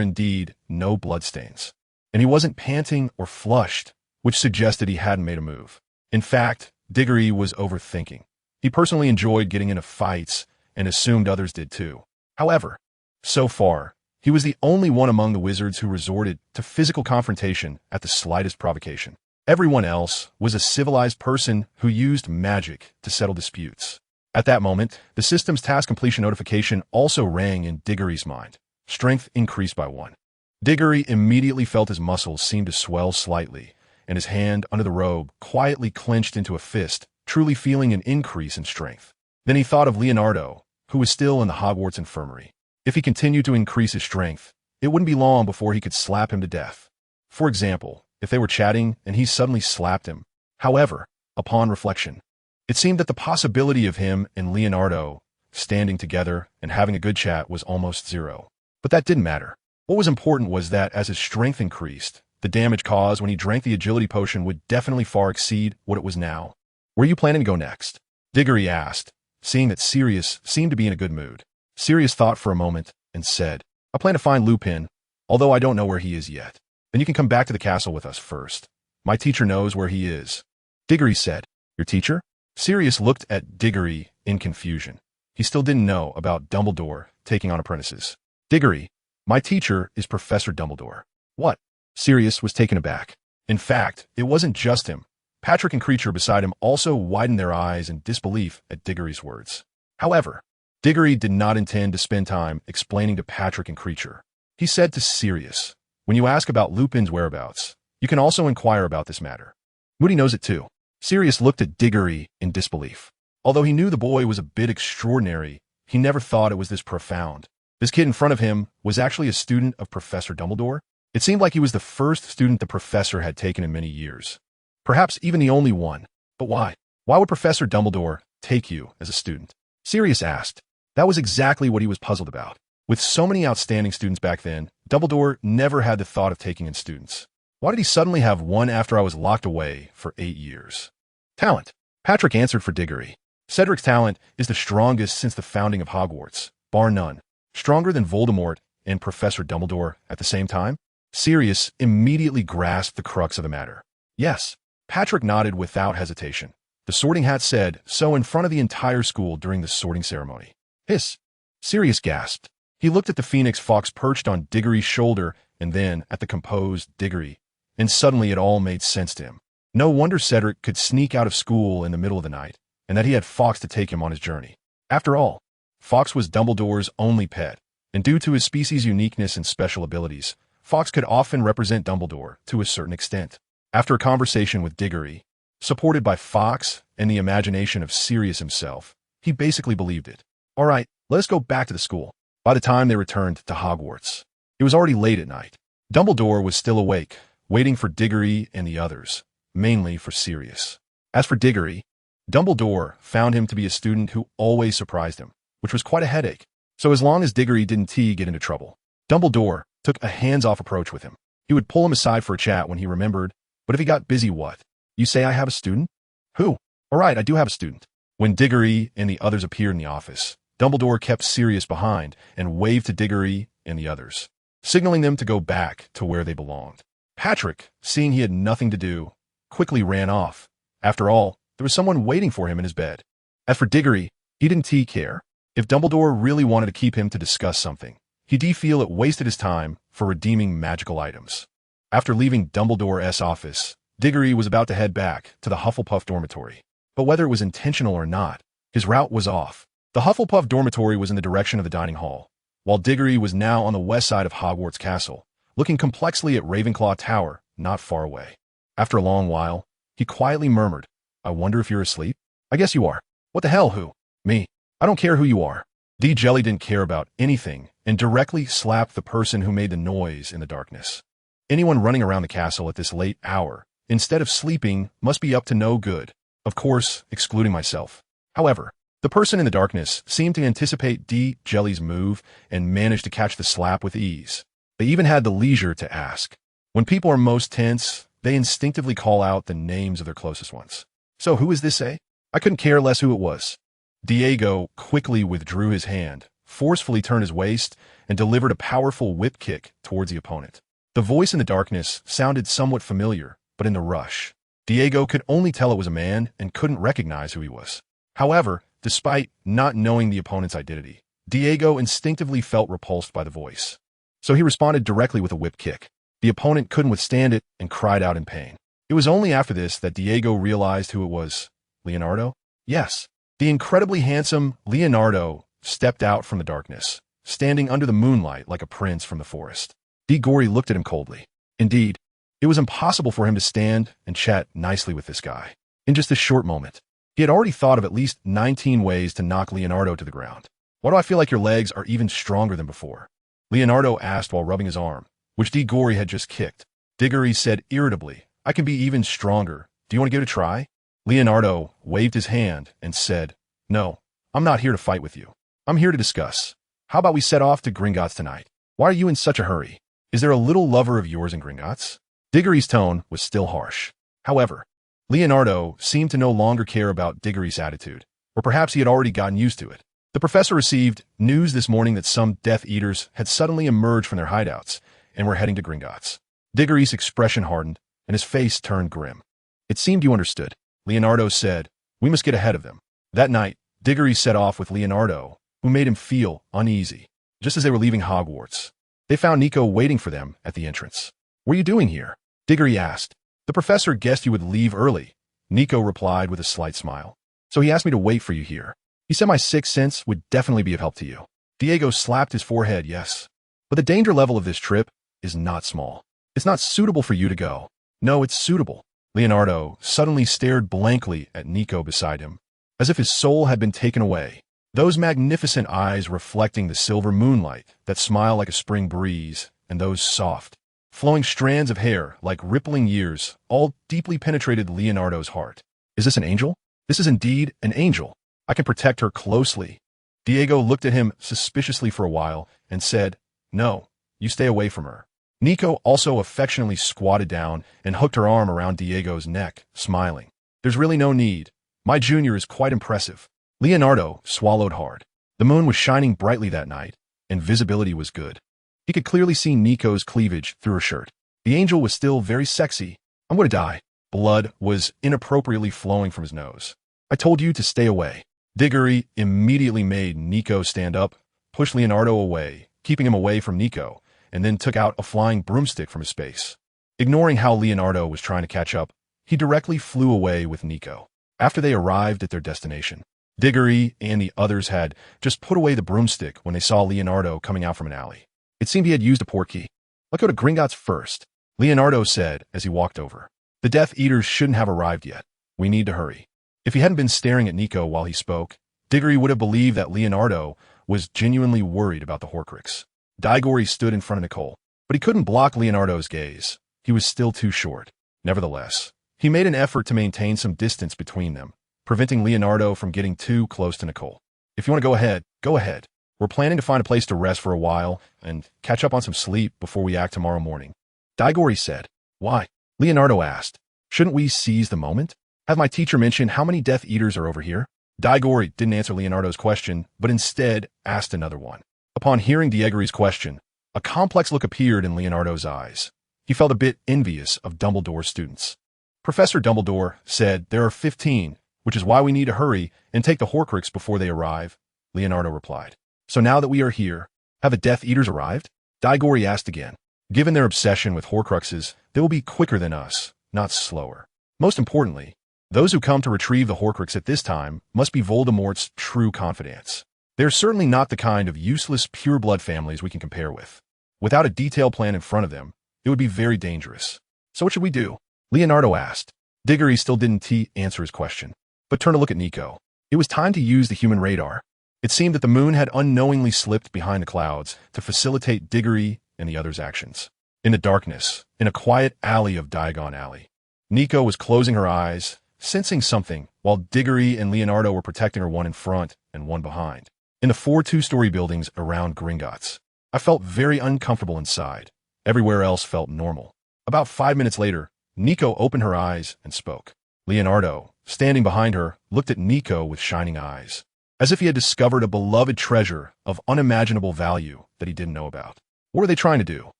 indeed no bloodstains. And he wasn't panting or flushed, which suggested he hadn't made a move. In fact, Diggory was overthinking. He personally enjoyed getting into fights and assumed others did too. However, so far, he was the only one among the wizards who resorted to physical confrontation at the slightest provocation. Everyone else was a civilized person who used magic to settle disputes. At that moment, the system's task completion notification also rang in Diggory's mind. Strength increased by 1. Diggory immediately felt his muscles seem to swell slightly, and his hand under the robe quietly clenched into a fist, truly feeling an increase in strength. Then he thought of Leonardo, who was still in the Hogwarts infirmary. If he continued to increase his strength, it wouldn't be long before he could slap him to death. For example, if they were chatting and he suddenly slapped him. However, upon reflection, it seemed that the possibility of him and Leonardo standing together and having a good chat was almost zero. But that didn't matter. What was important was that as his strength increased, the damage caused when he drank the agility potion would definitely far exceed what it was now. "Where are you planning to go next?" Diggory asked, seeing that Sirius seemed to be in a good mood. Sirius thought for a moment and said, "I plan to find Lupin, although I don't know where he is yet. Then you can come back to the castle with us first. My teacher knows where he is." Diggory said, "Your teacher?" Sirius looked at Diggory in confusion. He still didn't know about Dumbledore taking on apprentices. "Diggory, my teacher is Professor Dumbledore." "What?" Sirius was taken aback. In fact, it wasn't just him. Patrick and Creature beside him also widened their eyes in disbelief at Diggory's words. However, Diggory did not intend to spend time explaining to Patrick and Creature. He said to Sirius, "When you ask about Lupin's whereabouts, you can also inquire about this matter. Moody knows it too." Sirius looked at Diggory in disbelief. Although he knew the boy was a bit extraordinary, he never thought it was this profound. This kid in front of him was actually a student of Professor Dumbledore. It seemed like he was the first student the professor had taken in many years. Perhaps even the only one. But why? Why would Professor Dumbledore take you as a student? Sirius asked. That was exactly what he was puzzled about. With so many outstanding students back then, Dumbledore never had the thought of taking in students. Why did he suddenly have one after I was locked away for 8 years? Talent. Patrick answered for Diggory. Cedric's talent is the strongest since the founding of Hogwarts, bar none. Stronger than Voldemort and Professor Dumbledore at the same time? Sirius immediately grasped the crux of the matter. Yes. Patrick nodded without hesitation. The Sorting Hat said so in front of the entire school during the sorting ceremony. Hiss. Sirius gasped. He looked at the Phoenix Fox perched on Diggory's shoulder and then at the composed Diggory, and suddenly it all made sense to him. No wonder Cedric could sneak out of school in the middle of the night, and that he had Fawkes to take him on his journey. After all, Fawkes was Dumbledore's only pet, and due to his species' uniqueness and special abilities, Fawkes could often represent Dumbledore to a certain extent. After a conversation with Diggory, supported by Fawkes and the imagination of Sirius himself, he basically believed it. All right, Let us go back to the school. By the time they returned to Hogwarts, it was already late at night. Dumbledore was still awake, waiting for Diggory and the others, mainly for Sirius. As for Diggory, Dumbledore found him to be a student who always surprised him, which was quite a headache. So as long as Diggory didn't get into trouble, Dumbledore took a hands-off approach with him. He would pull him aside for a chat when he remembered, but if he got busy, what? You say I have a student? Who? All right, I do have a student. When Diggory and the others appeared in the office, Dumbledore kept Sirius behind and waved to Diggory and the others, signaling them to go back to where they belonged. Patrick, seeing he had nothing to do, quickly ran off. After all, there was someone waiting for him in his bed. As for Diggory, he didn't care. If Dumbledore really wanted to keep him to discuss something, he'd feel it wasted his time for redeeming magical items. After leaving Dumbledore's office, Diggory was about to head back to the Hufflepuff dormitory. But whether it was intentional or not, his route was off. The Hufflepuff dormitory was in the direction of the dining hall, while Diggory was now on the west side of Hogwarts Castle, looking complexly at Ravenclaw Tower, not far away. After a long while, he quietly murmured, I wonder if you're asleep? I guess you are. What the hell, who? Me. I don't care who you are. D. Jelly didn't care about anything and directly slapped the person who made the noise in the darkness. Anyone running around the castle at this late hour, instead of sleeping, must be up to no good. Of course, excluding myself. However, the person in the darkness seemed to anticipate D. Jelly's move and managed to catch the slap with ease. They even had the leisure to ask. When people are most tense, they instinctively call out the names of their closest ones. So who is this, eh? I couldn't care less who it was. Diego quickly withdrew his hand, forcefully turned his waist, and delivered a powerful whip kick towards the opponent. The voice in the darkness sounded somewhat familiar, but in the rush, Diego could only tell it was a man and couldn't recognize who he was. However, despite not knowing the opponent's identity, Diego instinctively felt repulsed by the voice. So he responded directly with a whip kick. The opponent couldn't withstand it and cried out in pain. It was only after this that Diego realized who it was. Leonardo? Yes. The incredibly handsome Leonardo stepped out from the darkness, standing under the moonlight like a prince from the forest. Diggory looked at him coldly. Indeed, it was impossible for him to stand and chat nicely with this guy. In just a short moment, he had already thought of at least 19 ways to knock Leonardo to the ground. Why do I feel like your legs are even stronger than before? Leonardo asked while rubbing his arm, which Diggory had just kicked. Diggory said irritably, I can be even stronger. Do you want to give it a try? Leonardo waved his hand and said, No, I'm not here to fight with you. I'm here to discuss. How about we set off to Gringotts tonight? Why are you in such a hurry? Is there a little lover of yours in Gringotts? Diggory's tone was still harsh. However, Leonardo seemed to no longer care about Diggory's attitude, or perhaps he had already gotten used to it. The professor received news this morning that some Death Eaters had suddenly emerged from their hideouts and were heading to Gringotts. Diggory's expression hardened, and his face turned grim. It seemed you understood. Leonardo said, We must get ahead of them. That night, Diggory set off with Leonardo, who made him feel uneasy. Just as they were leaving Hogwarts, they found Nico waiting for them at the entrance. What are you doing here? Diggory asked. The professor guessed you would leave early. Nico replied with a slight smile. So he asked me to wait for you here. He said my sixth sense would definitely be of help to you. Diego slapped his forehead, yes. But the danger level of this trip is not small. It's not suitable for you to go. No, it's suitable. Leonardo suddenly stared blankly at Nico beside him, as if his soul had been taken away. Those magnificent eyes reflecting the silver moonlight that smiled like a spring breeze, and those soft, flowing strands of hair like rippling years, all deeply penetrated Leonardo's heart. Is this an angel? This is indeed an angel. I can protect her closely. Diego looked at him suspiciously for a while and said, No, you stay away from her. Nico also affectionately squatted down and hooked her arm around Diego's neck, smiling. There's really no need. My junior is quite impressive. Leonardo swallowed hard. The moon was shining brightly that night, and visibility was good. He could clearly see Nico's cleavage through her shirt. The angel was still very sexy. I'm going to die. Blood was inappropriately flowing from his nose. I told you to stay away. Diggory immediately made Nico stand up, pushed Leonardo away, keeping him away from Nico, and then took out a flying broomstick from his space. Ignoring how Leonardo was trying to catch up, he directly flew away with Nico. After they arrived at their destination, Diggory and the others had just put away the broomstick when they saw Leonardo coming out from an alley. It seemed he had used a portkey. Let's go to Gringotts first, Leonardo said as he walked over. The Death Eaters shouldn't have arrived yet. We need to hurry. If he hadn't been staring at Nico while he spoke, Diggory would have believed that Leonardo was genuinely worried about the Horcrux. Diggory stood in front of Nicole, but he couldn't block Leonardo's gaze. He was still too short. Nevertheless, he made an effort to maintain some distance between them, preventing Leonardo from getting too close to Nicole. If you want to go ahead, go ahead. We're planning to find a place to rest for a while and catch up on some sleep before we act tomorrow morning. Diggory said. Why? Leonardo asked. Shouldn't we seize the moment? Have my teacher mentioned how many Death Eaters are over here? Diggory didn't answer Leonardo's question, but instead asked another one. Upon hearing Diggory's question, a complex look appeared in Leonardo's eyes. He felt a bit envious of Dumbledore's students. Professor Dumbledore said there are 15, which is why we need to hurry and take the Horcrux before they arrive, Leonardo replied. So now that we are here, have the Death Eaters arrived? Diggory asked again. Given their obsession with Horcruxes, they will be quicker than us, not slower. Most importantly, those who come to retrieve the Horcrux at this time must be Voldemort's true confidants. They're certainly not the kind of useless pure-blood families we can compare with. Without a detailed plan in front of them, it would be very dangerous. So what should we do? Leonardo asked. Diggory still didn't answer his question, but turned to look at Nico. It was time to use the human radar. It seemed that the moon had unknowingly slipped behind the clouds to facilitate Diggory and the others' actions. In the darkness, in a quiet alley of Diagon Alley, Nico was closing her eyes, sensing something, while Diggory and Leonardo were protecting her, one in front and one behind. In the 4 two-story buildings around Gringotts, I felt very uncomfortable inside. Everywhere else felt normal. About 5 minutes later, Nico opened her eyes and spoke. Leonardo, standing behind her, looked at Nico with shining eyes, as if he had discovered a beloved treasure of unimaginable value that he didn't know about. What were they trying to do?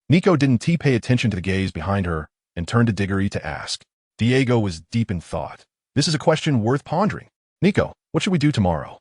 Nico didn't pay attention to the gaze behind her and turned to Diggory to ask. Diego was deep in thought. This is a question worth pondering. Nico, what should we do tomorrow?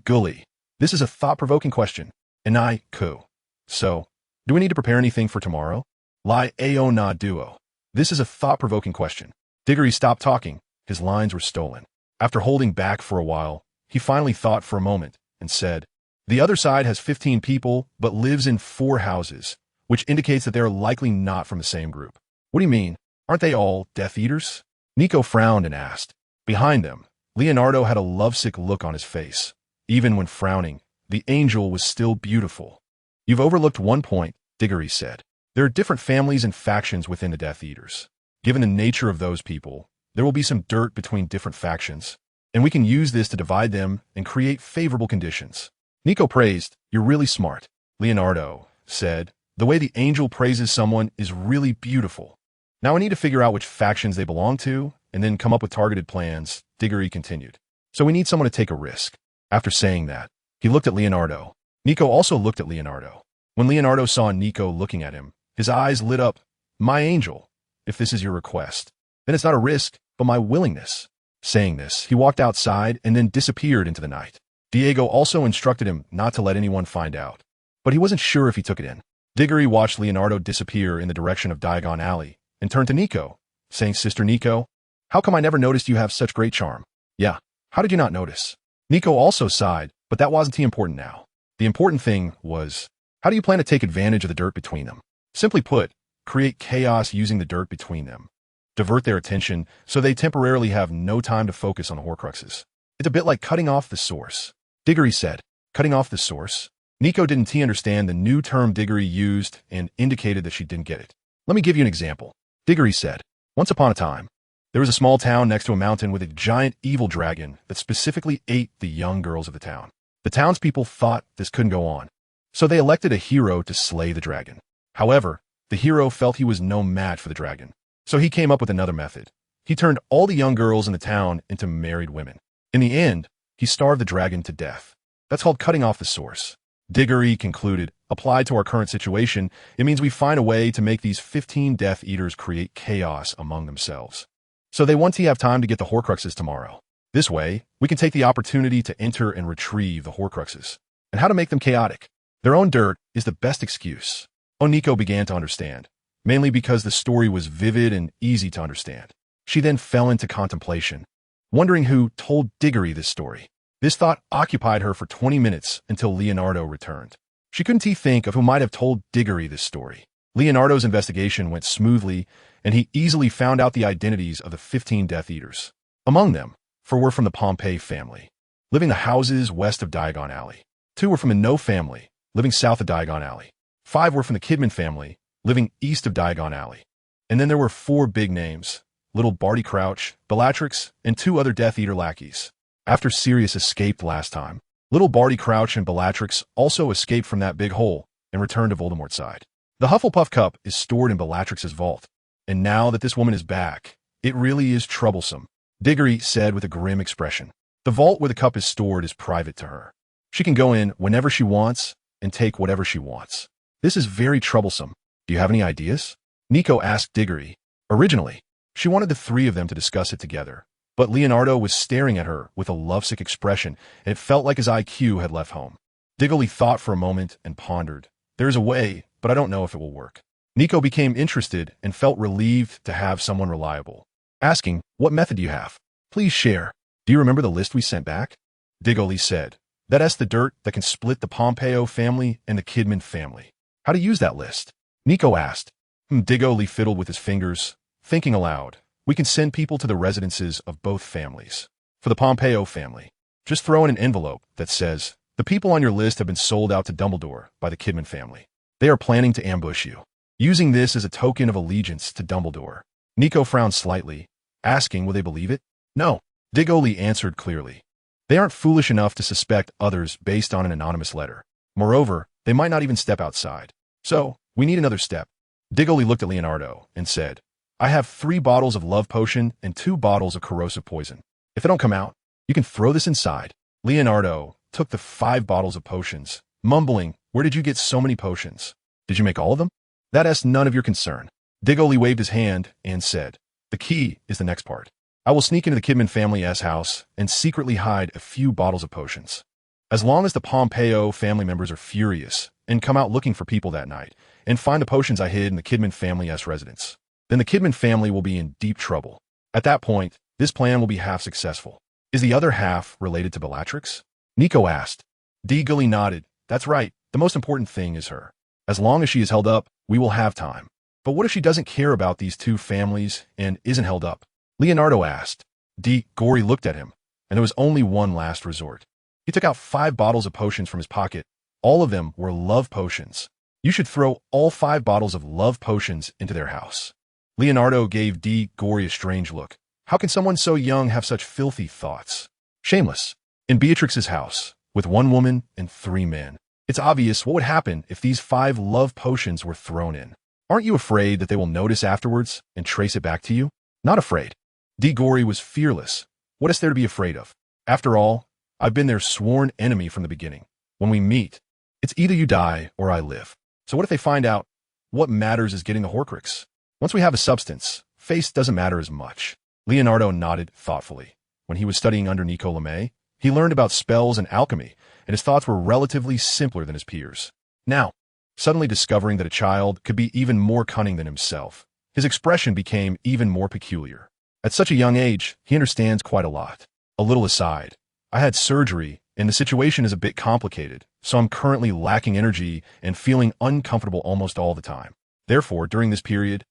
Gully. This is a thought-provoking question. And I, Ku. So, do we need to prepare anything for tomorrow? Li ao na duo. This is a thought-provoking question. Diggory stopped talking. His lines were stolen. After holding back for a while, he finally thought for a moment and said, the other side has 15 people but lives in 4 houses, which indicates that they are likely not from the same group. What do you mean? Aren't they all Death Eaters? Nico frowned and asked. Behind them, Leonardo had a lovesick look on his face. Even when frowning, the angel was still beautiful. You've overlooked one point, Diggory said. There are different families and factions within the Death Eaters. Given the nature of those people, there will be some dirt between different factions, and we can use this to divide them and create favorable conditions. Nico praised, you're really smart. Leonardo said, the way the angel praises someone is really beautiful. Now I need to figure out which factions they belong to, and then come up with targeted plans, Diggory continued. So we need someone to take a risk. After saying that, he looked at Leonardo. Nico also looked at Leonardo. When Leonardo saw Nico looking at him, his eyes lit up. My angel, if this is your request, then it's not a risk, but my willingness. Saying this, he walked outside and then disappeared into the night. Diego also instructed him not to let anyone find out, but he wasn't sure if he took it in. Diggory watched Leonardo disappear in the direction of Diagon Alley and turned to Nico, saying, Sister Nico, how come I never noticed you have such great charm? Yeah, how did you not notice? Nico also sighed, but that wasn't the important now. The important thing was, how do you plan to take advantage of the dirt between them? Simply put, create chaos using the dirt between them. Divert their attention so they temporarily have no time to focus on the Horcruxes. It's a bit like cutting off the source. Diggory said, cutting off the source? Nico didn't understand the new term Diggory used and indicated that she didn't get it. Let me give you an example. Diggory said, once upon a time, there was a small town next to a mountain with a giant evil dragon that specifically ate the young girls of the town. The townspeople thought this couldn't go on, so they elected a hero to slay the dragon. However, the hero felt he was no match for the dragon, so he came up with another method. He turned all the young girls in the town into married women. In the end, he starved the dragon to death. That's called cutting off the source. Diggory concluded, applied to our current situation, it means we find a way to make these 15 Death Eaters create chaos among themselves. So they want to have time to get the Horcruxes tomorrow. This way, we can take the opportunity to enter and retrieve the Horcruxes. And how to make them chaotic. Their own dirt is the best excuse. Nico began to understand, mainly because the story was vivid and easy to understand. She then fell into contemplation, wondering who told Diggory this story. This thought occupied her for 20 minutes until Leonardo returned. She couldn't think of who might have told Diggory this story. Leonardo's investigation went smoothly, and he easily found out the identities of the 15 Death Eaters. Among them, 4 were from the Pompey family, living in the houses west of Diagon Alley. 2 were from the No family, living south of Diagon Alley. 5 were from the Kidman family, living east of Diagon Alley. And then there were 4 big names, little Barty Crouch, Bellatrix, and 2 other Death Eater lackeys. After Sirius escaped last time, little Barty Crouch and Bellatrix also escaped from that big hole and returned to Voldemort's side. The Hufflepuff cup is stored in Bellatrix's vault, and now that this woman is back, it really is troublesome, Diggory said with a grim expression. The vault where the cup is stored is private to her. She can go in whenever she wants and take whatever she wants. This is very troublesome. Do you have any ideas? Nico asked Diggory. Originally, she wanted the 3 of them to discuss it together, but Leonardo was staring at her with a lovesick expression, and it felt like his IQ had left home. Diggory thought for a moment and pondered. There is a way, but I don't know if it will work. Nico became interested and felt relieved to have someone reliable, asking, what method do you have? Please share. Do you remember the list we sent back? Diggory said, that's the dirt that can split the Pompeo family and the Kidman family. How to use that list? Nico asked. Diggory fiddled with his fingers, thinking aloud. We can send people to the residences of both families. For the Pompeo family, just throw in an envelope that says, the people on your list have been sold out to Dumbledore by the Kidman family. They are planning to ambush you, using this as a token of allegiance to Dumbledore. Nico frowned slightly, asking will they believe it? No, Diggory answered clearly. They aren't foolish enough to suspect others based on an anonymous letter. Moreover, they might not even step outside. So, we need another step. Diggory looked at Leonardo and said, I have 3 bottles of love potion and 2 bottles of corrosive poison. If they don't come out, you can throw this inside. Leonardo took the 5 bottles of potions, mumbling, where did you get so many potions? Did you make all of them? That's none of your concern. Diggory waved his hand and said, the key is the next part. I will sneak into the Kidman family's house and secretly hide a few bottles of potions. As long as the Pompeo family members are furious and come out looking for people that night and find the potions I hid in the Kidman family's residence, then the Kidman family will be in deep trouble. At that point, this plan will be half successful. Is the other half related to Bellatrix? Nico asked. Diggory nodded. That's right. The most important thing is her. As long as she is held up, we will have time. But what if she doesn't care about these 2 families and isn't held up? Leonardo asked. Diggory looked at him, and there was only one last resort. He took out 5 bottles of potions from his pocket. All of them were love potions. You should throw all 5 bottles of love potions into their house. Leonardo gave Diggory a strange look. How can someone so young have such filthy thoughts? Shameless. In Beatrix's house, with 1 woman and 3 men. It's obvious what would happen if these 5 love potions were thrown in. Aren't you afraid that they will notice afterwards and trace it back to you? Not afraid. Diggory was fearless. What is there to be afraid of? After all, I've been their sworn enemy from the beginning. When we meet, it's either you die or I live. So what if they find out? What matters is getting the Horcrux. Once we have a substance, face doesn't matter as much. Leonardo nodded thoughtfully. When he was studying under Nico Lemay, he learned about spells and alchemy, and his thoughts were relatively simpler than his peers. Now, suddenly discovering that a child could be even more cunning than himself, his expression became even more peculiar. At such a young age, he understands quite a lot. A little aside, I had surgery, and the situation is a bit complicated, so I'm currently lacking energy and feeling uncomfortable almost all the time. Therefore, during this period,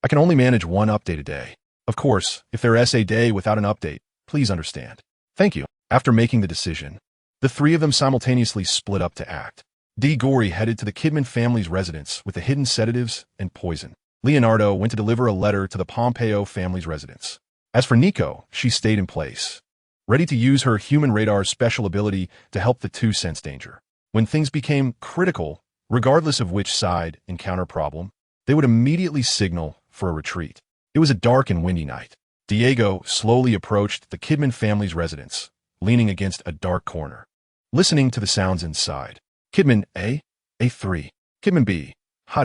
I can only manage 1 update a day. Of course, if there is a day without an update, please understand. Thank you. After making the decision, the 3 of them simultaneously split up to act. Diggory headed to the Kidman family's residence with the hidden sedatives and poison. Leonardo went to deliver a letter to the Pompeo family's residence. As for Nico, she stayed in place, ready to use her human radar's special ability to help the 2 sense danger. When things became critical, regardless of which side encountered problem, they would immediately signal for a retreat. It was a dark and windy night. Diego slowly approached the Kidman family's residence, leaning against a dark corner, listening to the sounds inside. Kidman A? A3. Kidman B?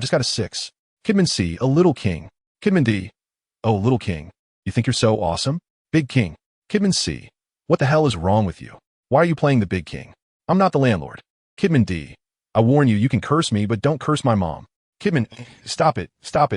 Just got a 6. Kidman C? A little king. Kidman D? Oh, little king. You think you're so awesome? Big king. Kidman C? What the hell is wrong with you? Why are you playing the big king? I'm not the landlord. Kidman D? I warn you, you can curse me, but don't curse my mom. Kidman, stop it,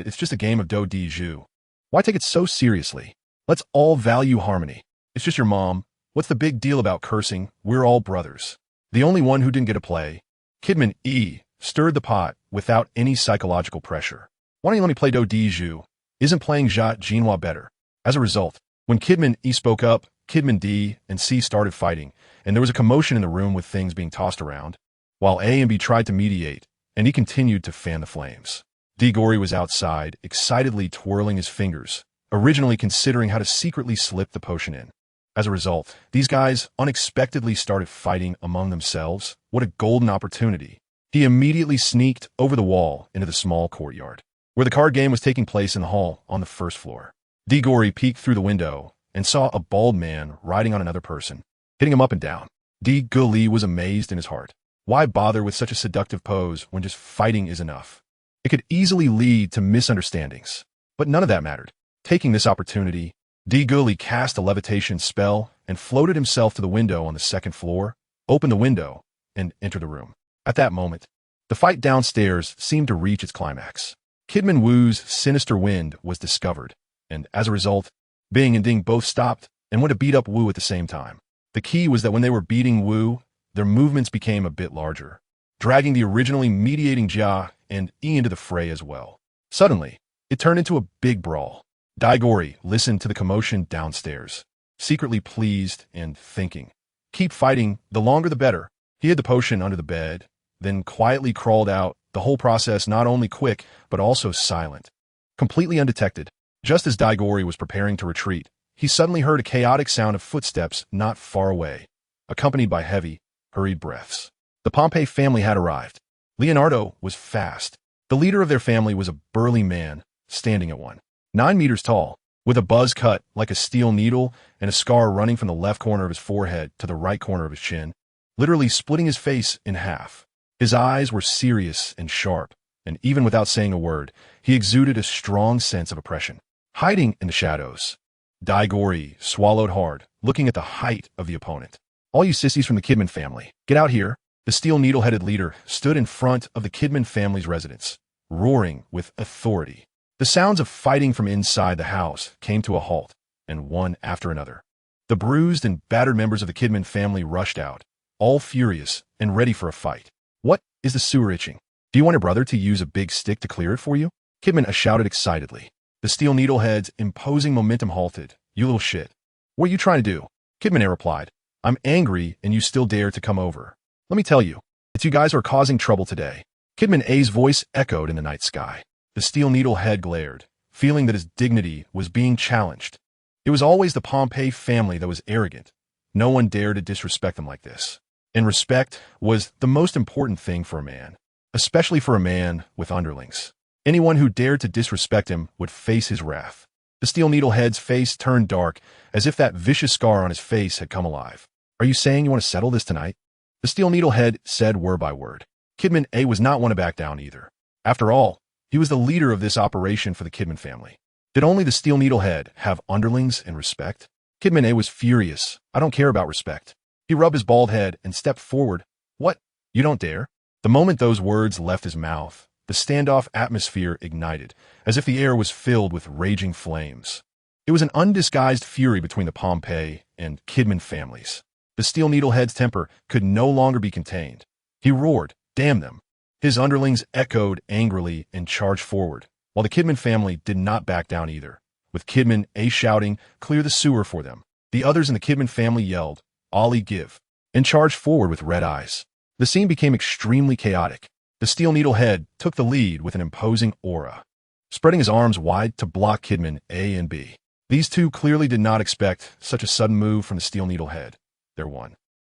it's just a game of do di ju. Why take it so seriously? Let's all value harmony. It's just your mom. What's the big deal about cursing? We're all brothers. The only one who didn't get a play. Kidman E stirred the pot without any psychological pressure. Why don't you let me play do di ju? Isn't playing Jat Genoa better? As a result, when Kidman E spoke up, Kidman D and C started fighting, and there was a commotion in the room with things being tossed around. while A and B tried to mediate, and he continued to fan the flames. Diggory was outside, excitedly twirling his fingers, originally considering how to secretly slip the potion in. As a result, these guys unexpectedly started fighting among themselves. What a golden opportunity. He immediately sneaked over the wall into the small courtyard, where the card game was taking place in the hall on the first floor. Diggory peeked through the window and saw a bald man riding on another person, hitting him up and down. Diggory was amazed in his heart. Why bother with such a seductive pose when just fighting is enough? It could easily lead to misunderstandings, but none of that mattered. Taking this opportunity, Diggory cast a levitation spell and floated himself to the window on the second floor, opened the window, and entered the room. At that moment, the fight downstairs seemed to reach its climax. Kidman Wu's sinister wind was discovered, and as a result, Bing and Ding both stopped and went to beat up Wu at the same time. The key was that when they were beating Wu, their movements became a bit larger, dragging the originally mediating Jia and E into the fray as well. Suddenly, it turned into a big brawl. Diggory listened to the commotion downstairs, secretly pleased and thinking, keep fighting, the longer the better. He hid the potion under the bed, then quietly crawled out, the whole process not only quick, but also silent. Completely undetected, just as Diggory was preparing to retreat, he suddenly heard a chaotic sound of footsteps not far away, accompanied by heavy, hurried breaths. The Pompey family had arrived. Leonardo was fast. The leader of their family was a burly man, standing at 9 meters tall, with a buzz cut like a steel needle and a scar running from the left corner of his forehead to the right corner of his chin, literally splitting his face in half. His eyes were serious and sharp, and even without saying a word, he exuded a strong sense of oppression. Hiding in the shadows, Diggory swallowed hard, looking at the height of the opponent. All you sissies from the Kidman family, get out here. The steel needle-headed leader stood in front of the Kidman family's residence, roaring with authority. The sounds of fighting from inside the house came to a halt, and one after another. The bruised and battered members of the Kidman family rushed out, all furious and ready for a fight. What is the sewer itching? Do you want your brother to use a big stick to clear it for you? Kidman shouted excitedly. The steel needlehead's imposing momentum halted. You little shit. What are you trying to do? Kidman replied. I'm angry and you still dare to come over. Let me tell you, it's you guys who are causing trouble today. Kidman A's voice echoed in the night sky. The steel needlehead glared, feeling that his dignity was being challenged. It was always the Pompey family that was arrogant. No one dared to disrespect them like this. And respect was the most important thing for a man, especially for a man with underlings. Anyone who dared to disrespect him would face his wrath. The steel needlehead's face turned dark, as if that vicious scar on his face had come alive. Are you saying you want to settle this tonight? The steel needlehead said word by word. Kidman A was not one to back down either. After all, he was the leader of this operation for the Kidman family. Did only the steel needlehead have underlings and respect? Kidman A was furious. I don't care about respect. He rubbed his bald head and stepped forward. What? You don't dare? The moment those words left his mouth, the standoff atmosphere ignited, as if the air was filled with raging flames. It was an undisguised fury between the Pompey and Kidman families. The steel needlehead's temper could no longer be contained. He roared, damn them. His underlings echoed angrily and charged forward, while the Kidman family did not back down either, with Kidman A shouting, clear the sewer for them. The others in the Kidman family yelled, Ollie give, and charged forward with red eyes. The scene became extremely chaotic. The steel needlehead took the lead with an imposing aura, spreading his arms wide to block Kidman A and B. These two clearly did not expect such a sudden move from the steel needlehead. Their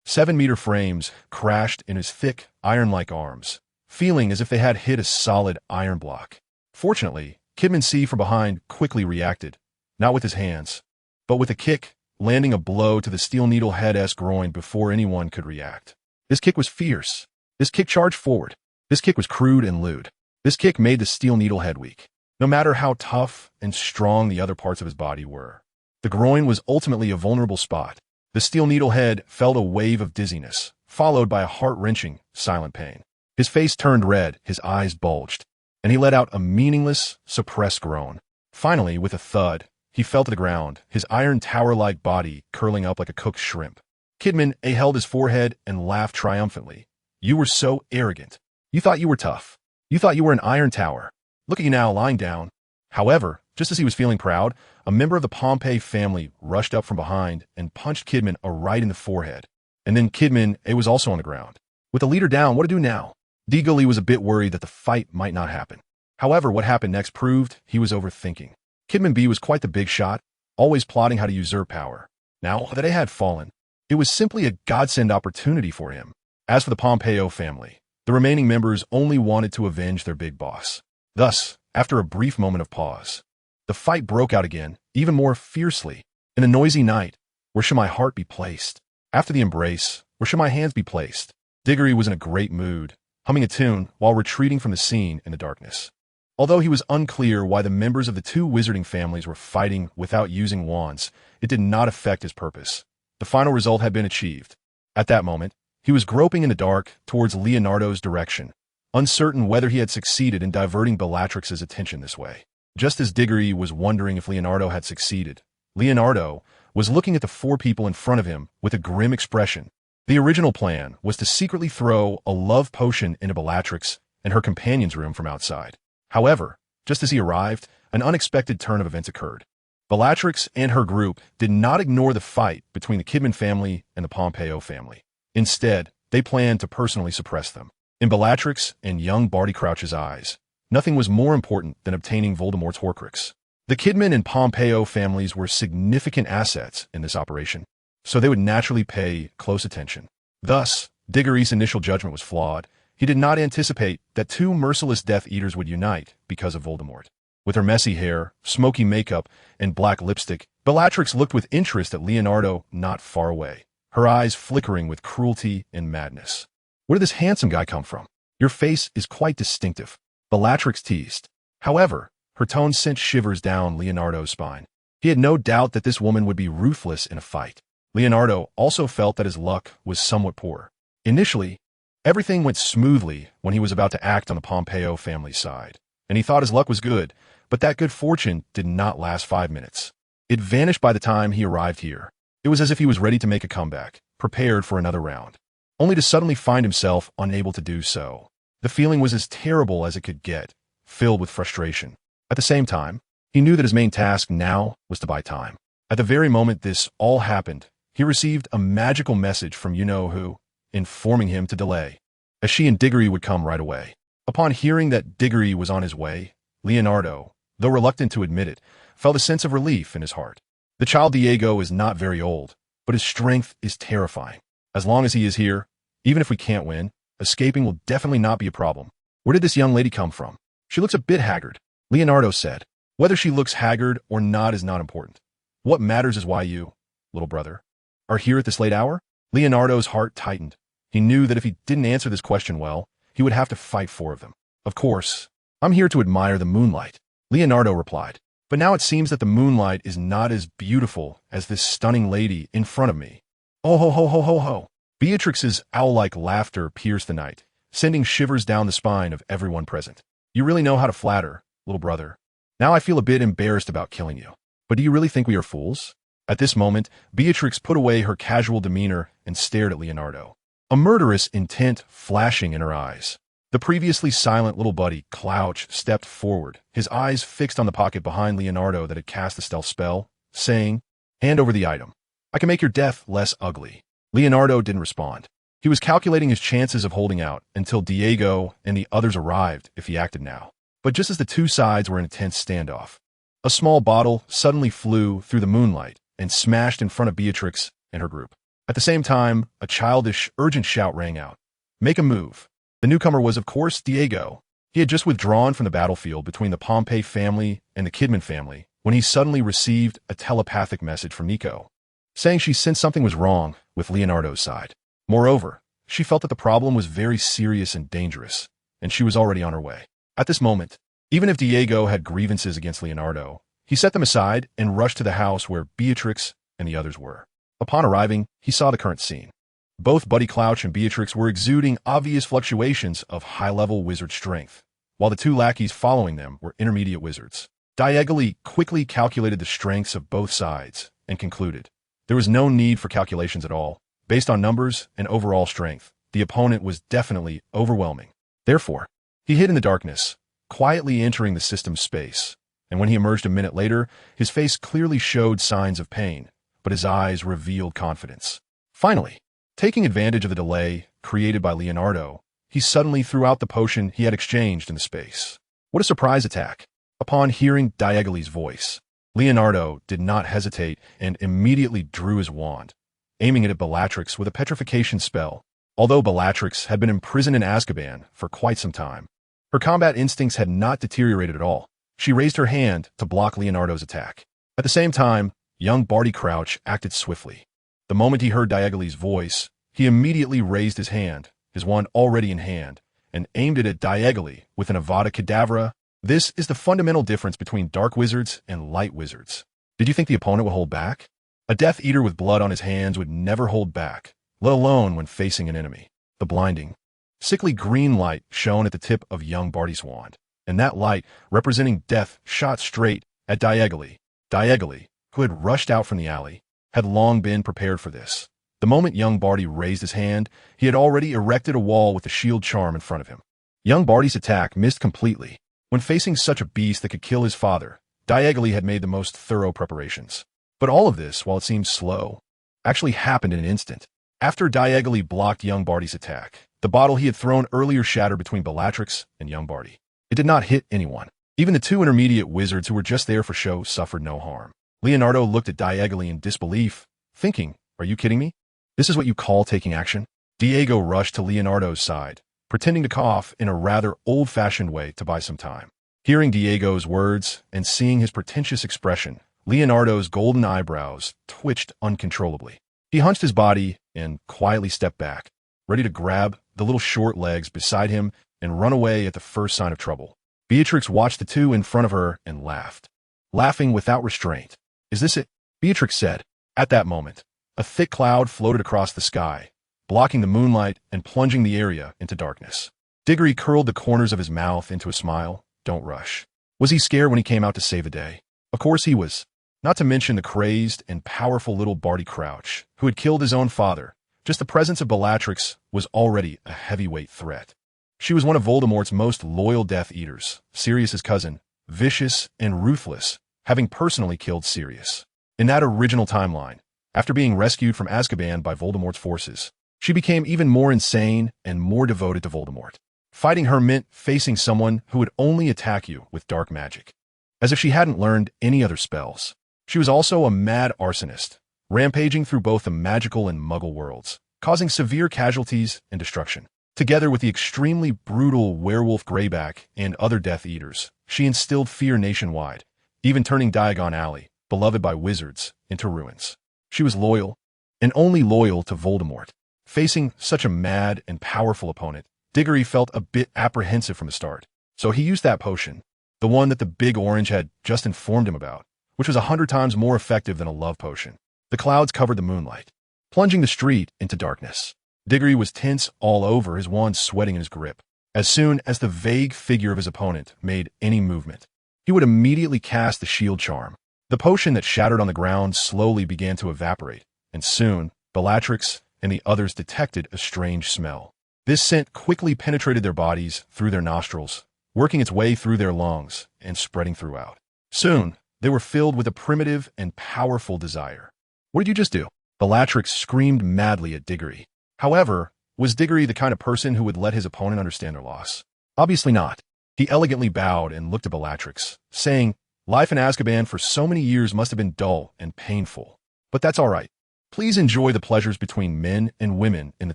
7-meter frames crashed in his thick, iron-like arms, feeling as if they had hit a solid iron block. Fortunately, Kidman C from behind quickly reacted, not with his hands, but with a kick, landing a blow to the steel needlehead's groin before anyone could react. This kick was fierce. This kick charged forward. This kick was crude and lewd. This kick made the steel needlehead weak, no matter how tough and strong the other parts of his body were. The groin was ultimately a vulnerable spot. The steel needlehead felt a wave of dizziness, followed by a heart-wrenching, silent pain. His face turned red, his eyes bulged, and he let out a meaningless, suppressed groan. Finally, with a thud, he fell to the ground, his iron tower-like body curling up like a cooked shrimp. Kidman A held his forehead and laughed triumphantly. You were so arrogant. You thought you were tough. You thought you were an iron tower. Look at you now, lying down. However, just as he was feeling proud, a member of the Pompey family rushed up from behind and punched Kidman A right in the forehead. And then Kidman A was also on the ground. With the leader down, what to do now? Diggory was a bit worried that the fight might not happen. However, what happened next proved he was overthinking. Kidman B was quite the big shot, always plotting how to usurp power. Now that A had fallen, it was simply a godsend opportunity for him. As for the Pompeo family, the remaining members only wanted to avenge their big boss. Thus, after a brief moment of pause, the fight broke out again, even more fiercely. In the noisy night, where should my heart be placed? After the embrace, where should my hands be placed? Diggory was in a great mood, humming a tune while retreating from the scene in the darkness. Although he was unclear why the members of the two wizarding families were fighting without using wands, it did not affect his purpose. The final result had been achieved. At that moment, he was groping in the dark towards Leonardo's direction, uncertain whether he had succeeded in diverting Bellatrix's attention this way. Just as Diggory was wondering if Leonardo had succeeded, Leonardo was looking at the four people in front of him with a grim expression. The original plan was to secretly throw a love potion into Bellatrix and her companion's room from outside. However, just as he arrived, an unexpected turn of events occurred. Bellatrix and her group did not ignore the fight between the Kidman family and the Pompeo family. Instead, they planned to personally suppress them. In Bellatrix and young Barty Crouch's eyes, nothing was more important than obtaining Voldemort's Horcrux. The Kidman and Pompeo families were significant assets in this operation, so they would naturally pay close attention. Thus, Diggory's initial judgment was flawed. He did not anticipate that two merciless Death Eaters would unite because of Voldemort. With her messy hair, smoky makeup, and black lipstick, Bellatrix looked with interest at Leonardo not far away, her eyes flickering with cruelty and madness. Where did this handsome guy come from? Your face is quite distinctive, Bellatrix teased. However, her tone sent shivers down Leonardo's spine. He had no doubt that this woman would be ruthless in a fight. Leonardo also felt that his luck was somewhat poor. Initially, everything went smoothly when he was about to act on the Pompeo family's side, and he thought his luck was good, but that good fortune did not last 5 minutes. It vanished by the time he arrived here. It was as if he was ready to make a comeback, prepared for another round, only to suddenly find himself unable to do so. The feeling was as terrible as it could get, filled with frustration. At the same time, he knew that his main task now was to buy time. At the very moment this all happened, he received a magical message from you-know-who, informing him to delay, as she and Diggory would come right away. Upon hearing that Diggory was on his way, Leonardo, though reluctant to admit it, felt a sense of relief in his heart. The child Diego is not very old, but his strength is terrifying. As long as he is here, even if we can't win, escaping will definitely not be a problem. Where did this young lady come from? She looks a bit haggard, Leonardo said. Whether she looks haggard or not is not important. What matters is why you, little brother, are here at this late hour? Leonardo's heart tightened. He knew that if he didn't answer this question well, he would have to fight 4 of them. Of course, I'm here to admire the moonlight, Leonardo replied. But now it seems that the moonlight is not as beautiful as this stunning lady in front of me. Oh ho ho ho ho ho. Beatrix's owl-like laughter pierced the night, sending shivers down the spine of everyone present. You really know how to flatter, little brother. Now I feel a bit embarrassed about killing you. But do you really think we are fools? At this moment, Beatrix put away her casual demeanor and stared at Leonardo, a murderous intent flashing in her eyes. The previously silent little buddy, Clouch, stepped forward, his eyes fixed on the pocket behind Leonardo that had cast the stealth spell, saying, "Hand over the item. I can make your death less ugly." Leonardo didn't respond. He was calculating his chances of holding out until Diego and the others arrived if he acted now. But just as the two sides were in a tense standoff, a small bottle suddenly flew through the moonlight and smashed in front of Beatrix and her group. At the same time, a childish, urgent shout rang out. "Make a move." The newcomer was, of course, Diego. He had just withdrawn from the battlefield between the Pompey family and the Kidman family when he suddenly received a telepathic message from Nico, saying she sensed something was wrong with Leonardo's side. Moreover, she felt that the problem was very serious and dangerous, and she was already on her way. At this moment, even if Diego had grievances against Leonardo, he set them aside and rushed to the house where Beatrix and the others were. Upon arriving, he saw the current scene. Both Buddy Clouch and Beatrix were exuding obvious fluctuations of high-level wizard strength, while the 2 lackeys following them were intermediate wizards. Diagonally quickly calculated the strengths of both sides and concluded there was no need for calculations at all. Based on numbers and overall strength, the opponent was definitely overwhelming. Therefore, he hid in the darkness, quietly entering the system's space, and when he emerged a minute later, his face clearly showed signs of pain, but his eyes revealed confidence. Finally, Taking advantage of the delay created by Leonardo, he suddenly threw out the potion he had exchanged in the space. What a surprise attack! Upon hearing Diegoli's voice, Leonardo did not hesitate and immediately drew his wand, aiming it at Bellatrix with a petrification spell. Although Bellatrix had been imprisoned in Azkaban for quite some time, her combat instincts had not deteriorated at all. She raised her hand to block Leonardo's attack. At the same time, young Barty Crouch acted swiftly. The moment he heard Diegoli's voice, he immediately raised his hand, his wand already in hand, and aimed it at Diegoli with an Avada Kedavra. This is the fundamental difference between dark wizards and light wizards. Did you think the opponent would hold back? A Death Eater with blood on his hands would never hold back, let alone when facing an enemy. The blinding, sickly green light shone at the tip of young Barty's wand, and that light, representing death, shot straight at Diegoli. Diegoli, who had rushed out from the alley, had long been prepared for this. The moment young Barty raised his hand, he had already erected a wall with the shield charm in front of him. Young Barty's attack missed completely. When facing such a beast that could kill his father, Diegoli had made the most thorough preparations. But all of this, while it seemed slow, actually happened in an instant. After Diegoli blocked young Barty's attack, the bottle he had thrown earlier shattered between Bellatrix and young Barty. It did not hit anyone. Even the two intermediate wizards who were just there for show suffered no harm. Leonardo looked at Diegoli in disbelief, thinking, "Are you kidding me? This is what you call taking action?" Diego rushed to Leonardo's side, pretending to cough in a rather old-fashioned way to buy some time. Hearing Diego's words and seeing his pretentious expression, Leonardo's golden eyebrows twitched uncontrollably. He hunched his body and quietly stepped back, ready to grab the little short legs beside him and run away at the first sign of trouble. Beatrix watched the two in front of her and laughed, laughing without restraint. "Is this it?" Beatrix said. At that moment, a thick cloud floated across the sky, blocking the moonlight and plunging the area into darkness. Diggory curled the corners of his mouth into a smile. Don't rush. Was he scared when he came out to save the day? Of course he was. Not to mention the crazed and powerful little Barty Crouch, who had killed his own father. Just the presence of Bellatrix was already a heavyweight threat. She was one of Voldemort's most loyal Death Eaters, Sirius's cousin, vicious and ruthless, having personally killed Sirius. In that original timeline, after being rescued from Azkaban by Voldemort's forces, she became even more insane and more devoted to Voldemort. Fighting her meant facing someone who would only attack you with dark magic, as if she hadn't learned any other spells. She was also a mad arsonist, rampaging through both the magical and muggle worlds, causing severe casualties and destruction. Together with the extremely brutal werewolf Greyback and other Death Eaters, she instilled fear nationwide, even turning Diagon Alley, beloved by wizards, into ruins. She was loyal, and only loyal to Voldemort. Facing such a mad and powerful opponent, Diggory felt a bit apprehensive from the start. So he used that potion, the one that the Big Orange had just informed him about, which was 100 times more effective than a love potion. The clouds covered the moonlight, plunging the street into darkness. Diggory was tense all over, his wand sweating in his grip. As soon as the vague figure of his opponent made any movement, he would immediately cast the shield charm. The potion that shattered on the ground slowly began to evaporate, and soon Bellatrix and the others detected a strange smell. This scent quickly penetrated their bodies through their nostrils, working its way through their lungs and spreading throughout. Soon, they were filled with a primitive and powerful desire. "What did you just do?" Bellatrix screamed madly at Diggory. However, was Diggory the kind of person who would let his opponent understand their loss? Obviously not. He elegantly bowed and looked at Bellatrix, saying, "Life in Azkaban for so many years must have been dull and painful. But that's all right. Please enjoy the pleasures between men and women in the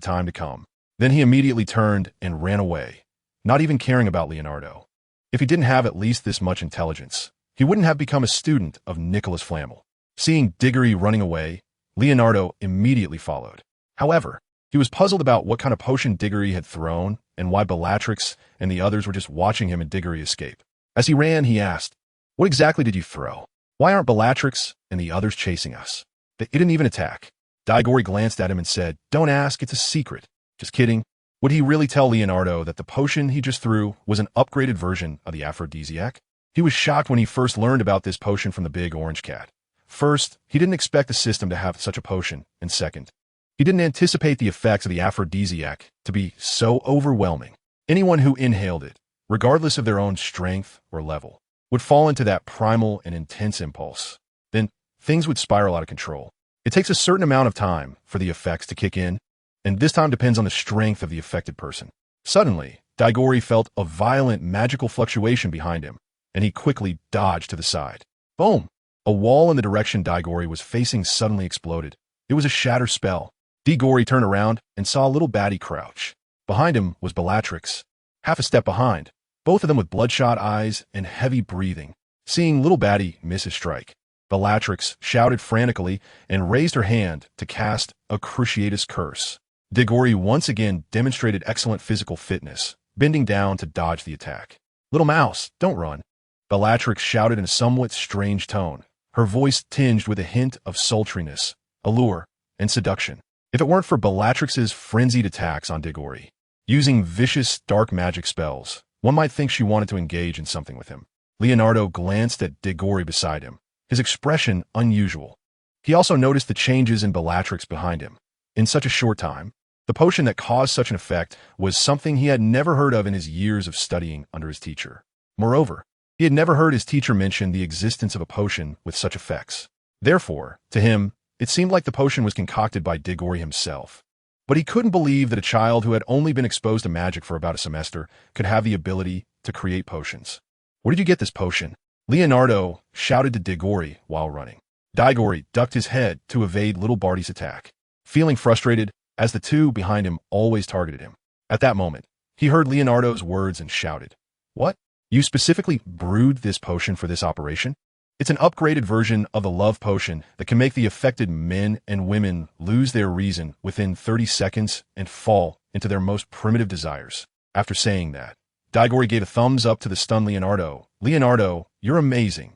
time to come." Then he immediately turned and ran away, not even caring about Leonardo. If he didn't have at least this much intelligence, he wouldn't have become a student of Nicholas Flamel. Seeing Diggory running away, Leonardo immediately followed. However, he was puzzled about what kind of potion Diggory had thrown and why Bellatrix and the others were just watching him and Diggory escape. As he ran, he asked, "What exactly did you throw? Why aren't Bellatrix and the others chasing us? They didn't even attack." Diggory glanced at him and said, "Don't ask, it's a secret." Just kidding. Would he really tell Leonardo that the potion he just threw was an upgraded version of the aphrodisiac? He was shocked when he first learned about this potion from the Big Orange Cat. First, he didn't expect the system to have such a potion, and second, he didn't anticipate the effects of the aphrodisiac to be so overwhelming. Anyone who inhaled it, regardless of their own strength or level, would fall into that primal and intense impulse. Then, things would spiral out of control. It takes a certain amount of time for the effects to kick in, and this time depends on the strength of the affected person. Suddenly, Daigori felt a violent magical fluctuation behind him, and he quickly dodged to the side. Boom! A wall in the direction Daigori was facing suddenly exploded. It was a shatter spell. Daigori turned around and saw a little baddie crouch. Behind him was Bellatrix, half a step behind, both of them with bloodshot eyes and heavy breathing. Seeing little baddie miss his strike, Bellatrix shouted frantically and raised her hand to cast a Cruciatus Curse. Daigori once again demonstrated excellent physical fitness, bending down to dodge the attack. "Little mouse, don't run," Bellatrix shouted in a somewhat strange tone, her voice tinged with a hint of sultriness, allure, and seduction. If it weren't for Bellatrix's frenzied attacks on Daigori, using vicious dark magic spells, one might think she wanted to engage in something with him. Leonardo glanced at Daigori beside him, his expression unusual. He also noticed the changes in Bellatrix behind him. In such a short time, the potion that caused such an effect was something he had never heard of in his years of studying under his teacher. Moreover, he had never heard his teacher mention the existence of a potion with such effects. Therefore, to him, it seemed like the potion was concocted by Daigori himself. But he couldn't believe that a child who had only been exposed to magic for about a semester could have the ability to create potions. "Where did you get this potion?" Leonardo shouted to Daigori while running. Daigori ducked his head to evade little Barty's attack, feeling frustrated as the two behind him always targeted him. At that moment, he heard Leonardo's words and shouted, "What? You specifically brewed this potion for this operation? It's an upgraded version of the love potion that can make the affected men and women lose their reason within 30 seconds and fall into their most primitive desires." After saying that, Daigori gave a thumbs up to the stunned Leonardo. "Leonardo, you're amazing.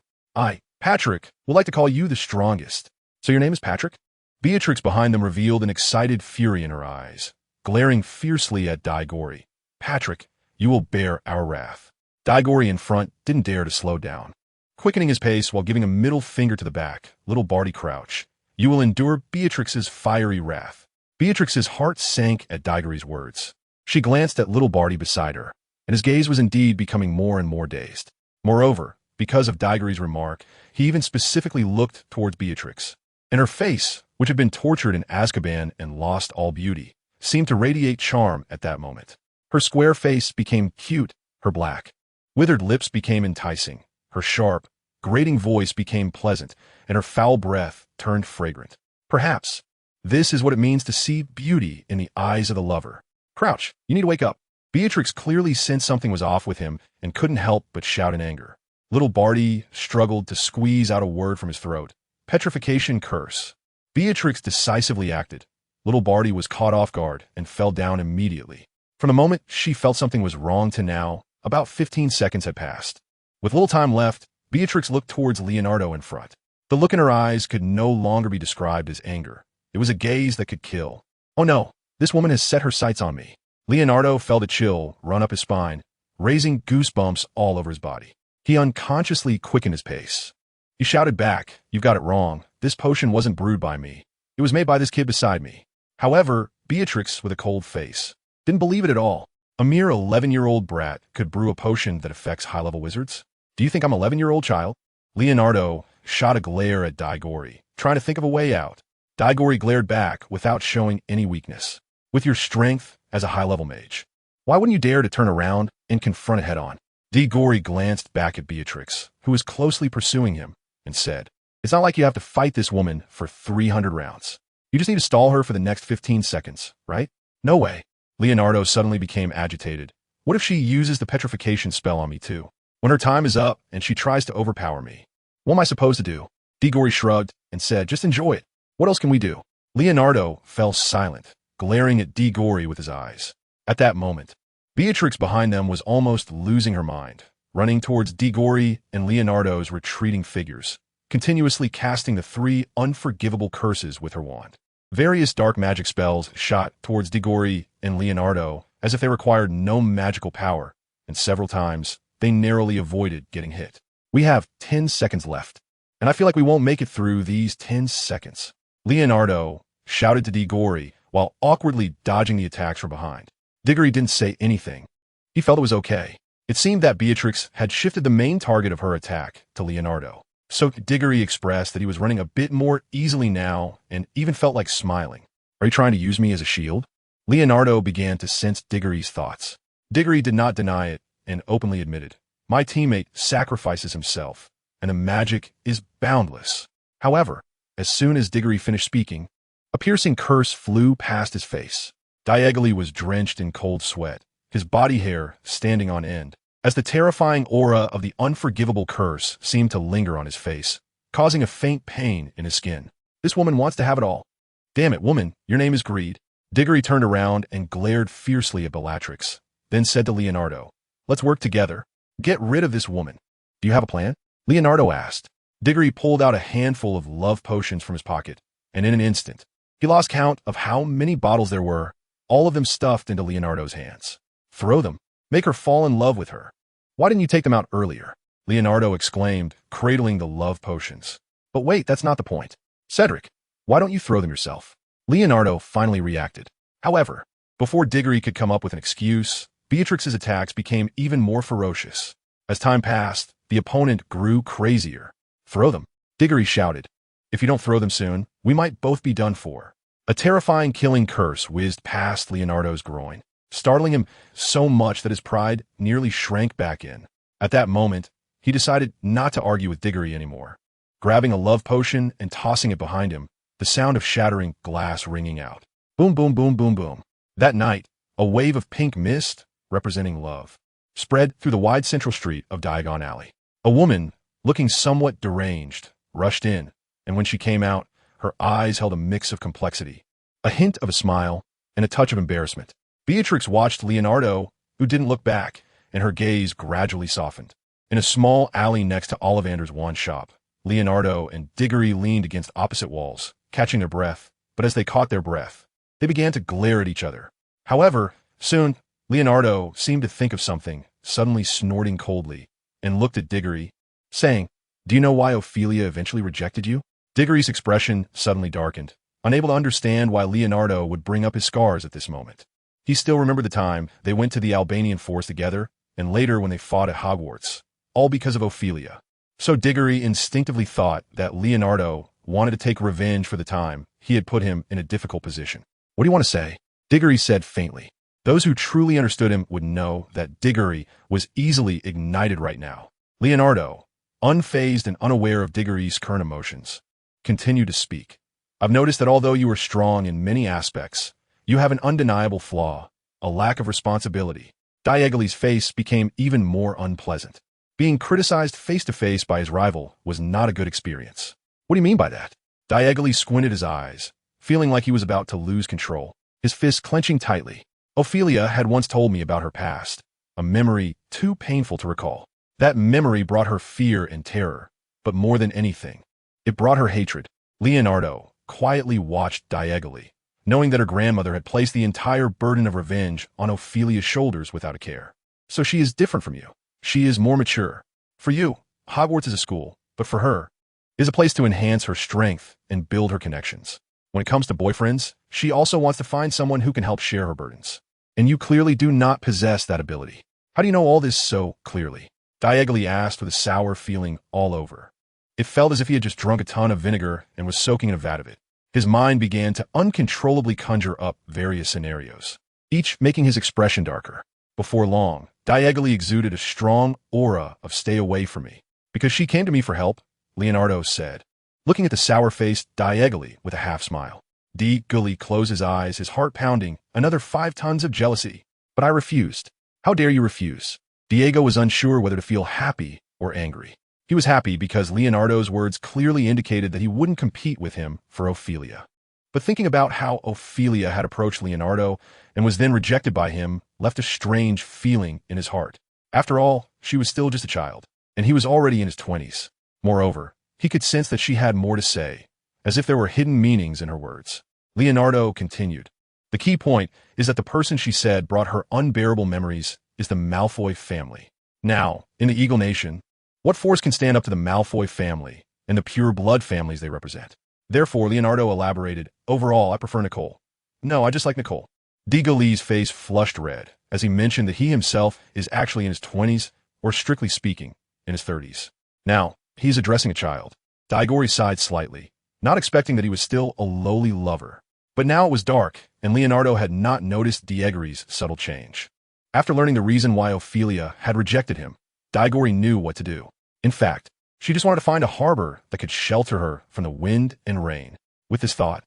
Patrick, would like to call you the strongest." "So your name is Patrick?" Beatrix behind them revealed an excited fury in her eyes, glaring fiercely at Daigori. "Patrick, you will bear our wrath." Daigori in front didn't dare to slow down. Quickening his pace while giving a middle finger to the back, little Barty crouch. "You will endure Beatrix's fiery wrath." Beatrix's heart sank at Daigori's words. She glanced at little Barty beside her, and his gaze was indeed becoming more and more dazed. Moreover, because of Daigori's remark, he even specifically looked towards Beatrix. And her face, which had been tortured in Azkaban and lost all beauty, seemed to radiate charm at that moment. Her square face became cute, her black, withered lips became enticing, her sharp, grating voice became pleasant, and her foul breath turned fragrant. Perhaps this is what it means to see beauty in the eyes of the lover. "Crouch, you need to wake up." Beatrix clearly sensed something was off with him and couldn't help but shout in anger. Little Barty struggled to squeeze out a word from his throat. "Petrification curse." Beatrix decisively acted. Little Barty was caught off guard and fell down immediately. From the moment she felt something was wrong to now, about 15 seconds had passed. With little time left, Beatrix looked towards Leonardo in front. The look in her eyes could no longer be described as anger. It was a gaze that could kill. "Oh no, this woman has set her sights on me." Leonardo felt a chill run up his spine, raising goosebumps all over his body. He unconsciously quickened his pace. He shouted back, "You've got it wrong. This potion wasn't brewed by me. It was made by this kid beside me." However, Beatrix, with a cold face, didn't believe it at all. A mere 11-year-old brat could brew a potion that affects high-level wizards? "Do you think I'm an 11-year-old child?" Leonardo shot a glare at Daigori, trying to think of a way out. Daigori glared back without showing any weakness. "With your strength as a high-level mage, why wouldn't you dare to turn around and confront it head-on?" Daigori glanced back at Beatrix, who was closely pursuing him, and said, "It's not like you have to fight this woman for 300 rounds. You just need to stall her for the next 15 seconds, right?" "No way." Leonardo suddenly became agitated. "What if she uses the petrification spell on me too? When her time is up and she tries to overpower me, what am I supposed to do?" Daigori shrugged and said, "Just enjoy it. What else can we do?" Leonardo fell silent, glaring at Daigori with his eyes. At that moment, Beatrix behind them was almost losing her mind, running towards Daigori and Leonardo's retreating figures, continuously casting the 3 unforgivable curses with her wand. Various dark magic spells shot towards Daigori and Leonardo as if they required no magical power, and several times they narrowly avoided getting hit. "We have 10 seconds left, and I feel like we won't make it through these 10 seconds. Leonardo shouted to Daigori while awkwardly dodging the attacks from behind. Daigori didn't say anything. He felt it was okay. It seemed that Beatrix had shifted the main target of her attack to Leonardo. So Daigori expressed that he was running a bit more easily now and even felt like smiling. "Are you trying to use me as a shield?" Leonardo began to sense Diggory's thoughts. Diggory did not deny it and openly admitted, "My teammate sacrifices himself, and the magic is boundless." However, as soon as Diggory finished speaking, a piercing curse flew past his face. Diagonally was drenched in cold sweat, his body hair standing on end, as the terrifying aura of the unforgivable curse seemed to linger on his face, causing a faint pain in his skin. "This woman wants to have it all. Damn it, woman, your name is Greed." Diggory turned around and glared fiercely at Bellatrix, then said to Leonardo, "Let's work together. Get rid of this woman." "Do you have a plan?" Leonardo asked. Diggory pulled out a handful of love potions from his pocket, and in an instant, he lost count of how many bottles there were, all of them stuffed into Leonardo's hands. "Throw them. Make her fall in love with her." "Why didn't you take them out earlier?" Leonardo exclaimed, cradling the love potions. "But wait, that's not the point. Cedric, why don't you throw them yourself?" Leonardo finally reacted. However, before Diggory could come up with an excuse, Beatrix's attacks became even more ferocious. As time passed, the opponent grew crazier. "Throw them," Diggory shouted. "If you don't throw them soon, we might both be done for." A terrifying killing curse whizzed past Leonardo's groin, startling him so much that his pride nearly shrank back in. At that moment, he decided not to argue with Diggory anymore. Grabbing a love potion and tossing it behind him, the sound of shattering glass ringing out. Boom, boom, boom, boom, boom. That night, a wave of pink mist, representing love, spread through the wide central street of Diagon Alley. A woman, looking somewhat deranged, rushed in, and when she came out, her eyes held a mix of complexity, a hint of a smile, and a touch of embarrassment. Beatrix watched Leonardo, who didn't look back, and her gaze gradually softened. In a small alley next to Ollivander's wand shop, Leonardo and Diggory leaned against opposite walls, catching their breath, but as they caught their breath, they began to glare at each other. However, soon, Leonardo seemed to think of something, suddenly snorting coldly, and looked at Diggory, saying, "Do you know why Ophelia eventually rejected you?" Diggory's expression suddenly darkened, unable to understand why Leonardo would bring up his scars at this moment. He still remembered the time they went to the Albanian forest together, and later when they fought at Hogwarts, all because of Ophelia. So Diggory instinctively thought that Leonardo wanted to take revenge for the time he had put him in a difficult position. "What do you want to say?" Diggory said faintly. Those who truly understood him would know that Diggory was easily ignited right now. Leonardo, unfazed and unaware of Diggory's current emotions, continued to speak. "I've noticed that although you are strong in many aspects, you have an undeniable flaw, a lack of responsibility." Diagonally's face became even more unpleasant. Being criticized face-to-face by his rival was not a good experience. "What do you mean by that?" Diagonally squinted his eyes, feeling like he was about to lose control, his fists clenching tightly. "Ophelia had once told me about her past, a memory too painful to recall. That memory brought her fear and terror, but more than anything, it brought her hatred." Leonardo quietly watched Diagonally, knowing that her grandmother had placed the entire burden of revenge on Ophelia's shoulders without a care. "So she is different from you. She is more mature. For you, Hogwarts is a school, but for her, is a place to enhance her strength and build her connections. When it comes to boyfriends, she also wants to find someone who can help share her burdens. And you clearly do not possess that ability. How do you know all this so clearly?" Diagonally asked with a sour feeling all over. It felt as if he had just drunk a ton of vinegar and was soaking in a vat of it. His mind began to uncontrollably conjure up various scenarios, each making his expression darker. Before long, Diagonally exuded a strong aura of "stay away from me." "Because she came to me for help," Leonardo said, looking at the sour-faced Diagonally with a half-smile. Diagonally closed his eyes, his heart pounding, another 5 tons of jealousy. "But I refused." "How dare you refuse?" Diego was unsure whether to feel happy or angry. He was happy because Leonardo's words clearly indicated that he wouldn't compete with him for Ophelia. But thinking about how Ophelia had approached Leonardo and was then rejected by him left a strange feeling in his heart. After all, she was still just a child, and he was already in his 20s. Moreover, he could sense that she had more to say, as if there were hidden meanings in her words. Leonardo continued. "The key point is that the person she said brought her unbearable memories is the Malfoy family. Now, in the Eagle Nation, what force can stand up to the Malfoy family and the pure blood families they represent?" Therefore, Leonardo elaborated, "Overall, I prefer Nicole. No, I just like Nicole." Diagonally's face flushed red as he mentioned that he himself is actually in his 20s, or strictly speaking, in his 30s. Now, he's addressing a child. Diagonally sighed slightly, not expecting that he was still a lowly lover. But now it was dark, and Leonardo had not noticed Diggory's subtle change. After learning the reason why Ophelia had rejected him, Diggory knew what to do. In fact, she just wanted to find a harbor that could shelter her from the wind and rain. With this thought,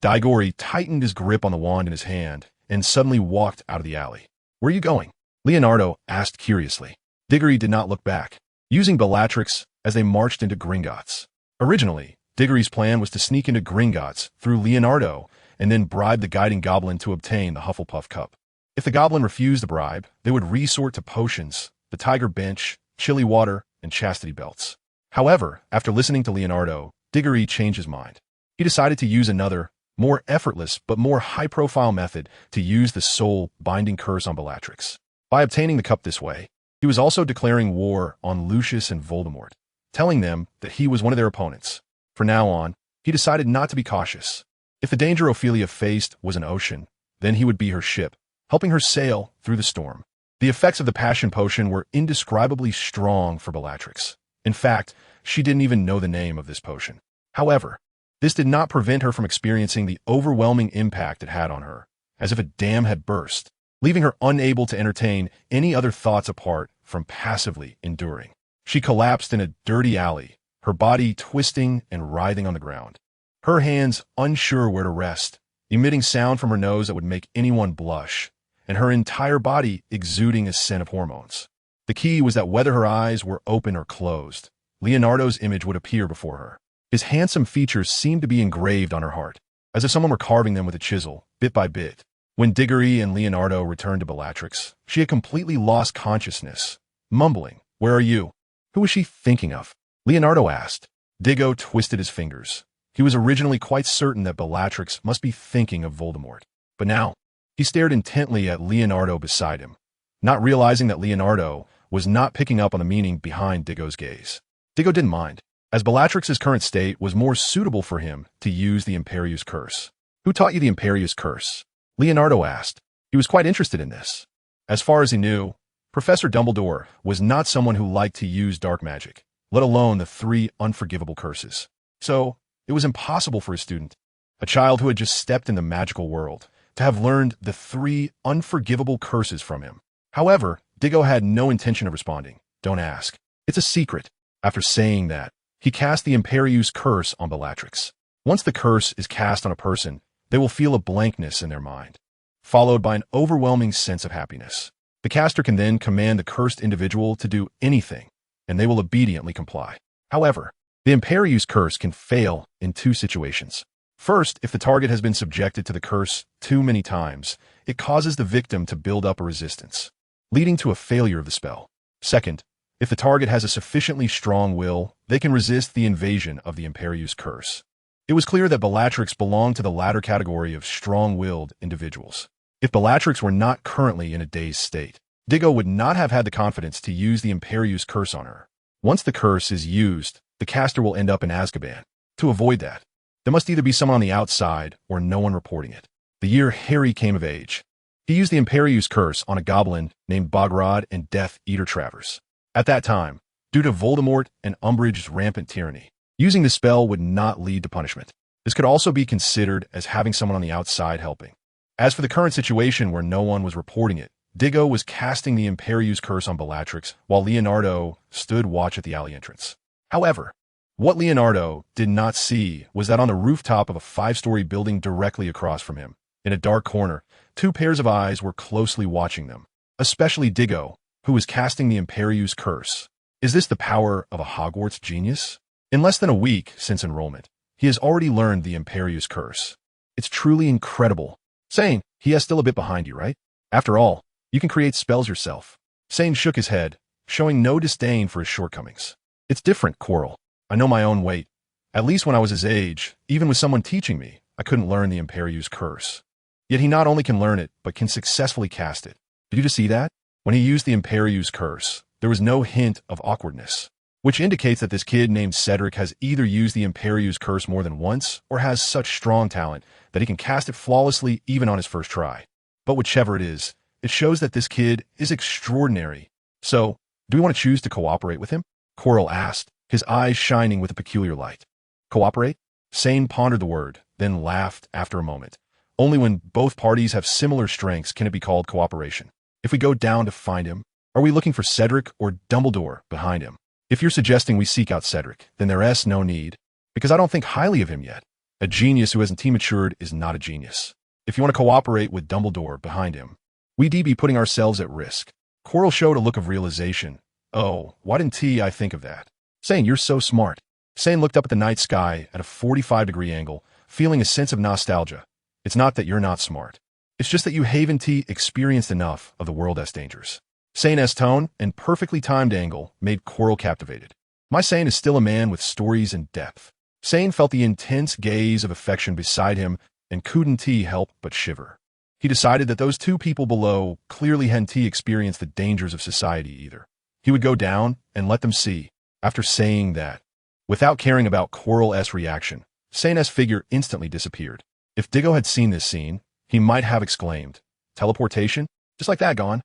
Diggory tightened his grip on the wand in his hand and suddenly walked out of the alley. "Where are you going?" Leonardo asked curiously. Diggory did not look back, using Bellatrix as they marched into Gringotts. Originally, Diggory's plan was to sneak into Gringotts through Leonardo and then bribe the guiding goblin to obtain the Hufflepuff cup. If the goblin refused the bribe, they would resort to potions, the tiger bench, chili water, and chastity belts. However, after listening to Leonardo, Diggory changed his mind. He decided to use another, more effortless but more high-profile method to use the soul-binding curse on Bellatrix. By obtaining the cup this way, he was also declaring war on Lucius and Voldemort, telling them that he was one of their opponents. From now on, he decided not to be cautious. If the danger Ophelia faced was an ocean, then he would be her ship, helping her sail through the storm. The effects of the passion potion were indescribably strong for Bellatrix. In fact, she didn't even know the name of this potion. However, this did not prevent her from experiencing the overwhelming impact it had on her, as if a dam had burst, leaving her unable to entertain any other thoughts apart from passively enduring. She collapsed in a dirty alley, her body twisting and writhing on the ground, her hands unsure where to rest, emitting sound from her nose that would make anyone blush, and her entire body exuding a scent of hormones. The key was that whether her eyes were open or closed, Leonardo's image would appear before her. His handsome features seemed to be engraved on her heart, as if someone were carving them with a chisel, bit by bit. When Diggory and Leonardo returned to Bellatrix, she had completely lost consciousness, mumbling, "Where are you?" Who was she thinking of? Leonardo asked. Diggo twisted his fingers. He was originally quite certain that Bellatrix must be thinking of Voldemort. But now, he stared intently at Leonardo beside him, not realizing that Leonardo was not picking up on the meaning behind Diggo's gaze. Diggo didn't mind, as Bellatrix's current state was more suitable for him to use the Imperius Curse. "Who taught you the Imperius Curse?" Leonardo asked. He was quite interested in this. As far as he knew, Professor Dumbledore was not someone who liked to use dark magic, let alone the 3 unforgivable curses. So, it was impossible for a student, a child who had just stepped in the magical world, to have learned the 3 unforgivable curses from him. However, Diggo had no intention of responding. "Don't ask. It's a secret." After saying that, he cast the Imperius Curse on Bellatrix. Once the curse is cast on a person, they will feel a blankness in their mind, followed by an overwhelming sense of happiness. The caster can then command the cursed individual to do anything, and they will obediently comply. However, the Imperius Curse can fail in 2 situations. First, if the target has been subjected to the curse too many times, it causes the victim to build up a resistance, leading to a failure of the spell. Second, if the target has a sufficiently strong will, they can resist the invasion of the Imperius Curse. It was clear that Bellatrix belonged to the latter category of strong-willed individuals. If Bellatrix were not currently in a dazed state, Diggo would not have had the confidence to use the Imperius Curse on her. Once the curse is used, the caster will end up in Azkaban. To avoid that, there must either be someone on the outside or no one reporting it. The year Harry came of age, he used the Imperius Curse on a goblin named Bogrod and Death Eater Travers. At that time, due to Voldemort and Umbridge's rampant tyranny, using the spell would not lead to punishment. This could also be considered as having someone on the outside helping. As for the current situation where no one was reporting it, Diggo was casting the Imperius Curse on Bellatrix while Leonardo stood watch at the alley entrance. However, what Leonardo did not see was that on the rooftop of a 5-story building directly across from him, in a dark corner, 2 pairs of eyes were closely watching them, especially Diggo, who was casting the Imperius Curse. Is this the power of a Hogwarts genius? In less than a week since enrollment, he has already learned the Imperius Curse. It's truly incredible. Saying, he is still a bit behind you, right? After all, you can create spells yourself. Sane shook his head, showing no disdain for his shortcomings. It's different, Quirrell. I know my own weight. At least when I was his age, even with someone teaching me, I couldn't learn the Imperius Curse. Yet he not only can learn it, but can successfully cast it. Did you just see that? When he used the Imperius Curse, there was no hint of awkwardness, which indicates that this kid named Cedric has either used the Imperius Curse more than once or has such strong talent that he can cast it flawlessly even on his first try. But whichever it is, it shows that this kid is extraordinary. So, do we want to choose to cooperate with him? Quirrell asked, his eyes shining with a peculiar light. Cooperate? Sane pondered the word, then laughed after a moment. Only when both parties have similar strengths can it be called cooperation. If we go down to find him, are we looking for Cedric or Dumbledore behind him? If you're suggesting we seek out Cedric, then there's no need, because I don't think highly of him yet. A genius who hasn't matured is not a genius. If you want to cooperate with Dumbledore behind him, we'd be putting ourselves at risk. Quirrell showed a look of realization. Oh, why didn't I think of that? Saying, you're so smart. Sane looked up at the night sky at a 45-degree angle, feeling a sense of nostalgia. It's not that you're not smart. It's just that you haven't experienced enough of the world's dangers. Sane's tone and perfectly timed angle made Quirrell captivated. My Sane is still a man with stories and depth. Sane felt the intense gaze of affection beside him and couldn't help but shiver. He decided that those two people below clearly hadn't experienced the dangers of society either. He would go down and let them see. After saying that, without caring about Quirrell's reaction, Sane's figure instantly disappeared. If Diggo had seen this scene, he might have exclaimed, "Teleportation? Just like that, gone."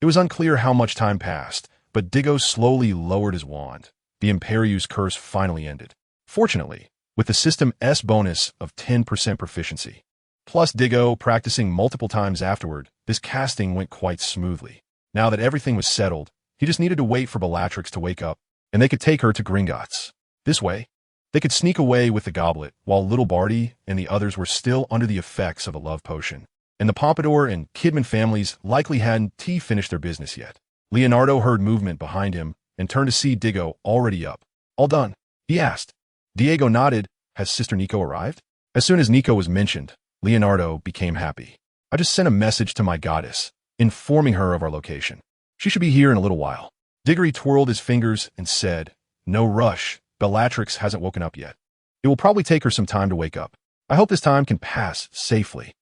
It was unclear how much time passed, but Diggo slowly lowered his wand. The Imperius curse finally ended. Fortunately, with the system's bonus of 10% proficiency, plus Diggo practicing multiple times afterward, this casting went quite smoothly. Now that everything was settled, he just needed to wait for Bellatrix to wake up, and they could take her to Gringotts. This way, they could sneak away with the goblet, while little Barty and the others were still under the effects of a love potion. And the Pompadour and Kidman families likely hadn't finished their business yet. Leonardo heard movement behind him and turned to see Diggo already up. All done? He asked. Diego nodded. Has Sister Nico arrived? As soon as Nico was mentioned, Leonardo became happy. I just sent a message to my goddess, informing her of our location. She should be here in a little while. Diggory twirled his fingers and said, "No rush. Bellatrix hasn't woken up yet. It will probably take her some time to wake up. I hope this time can pass safely."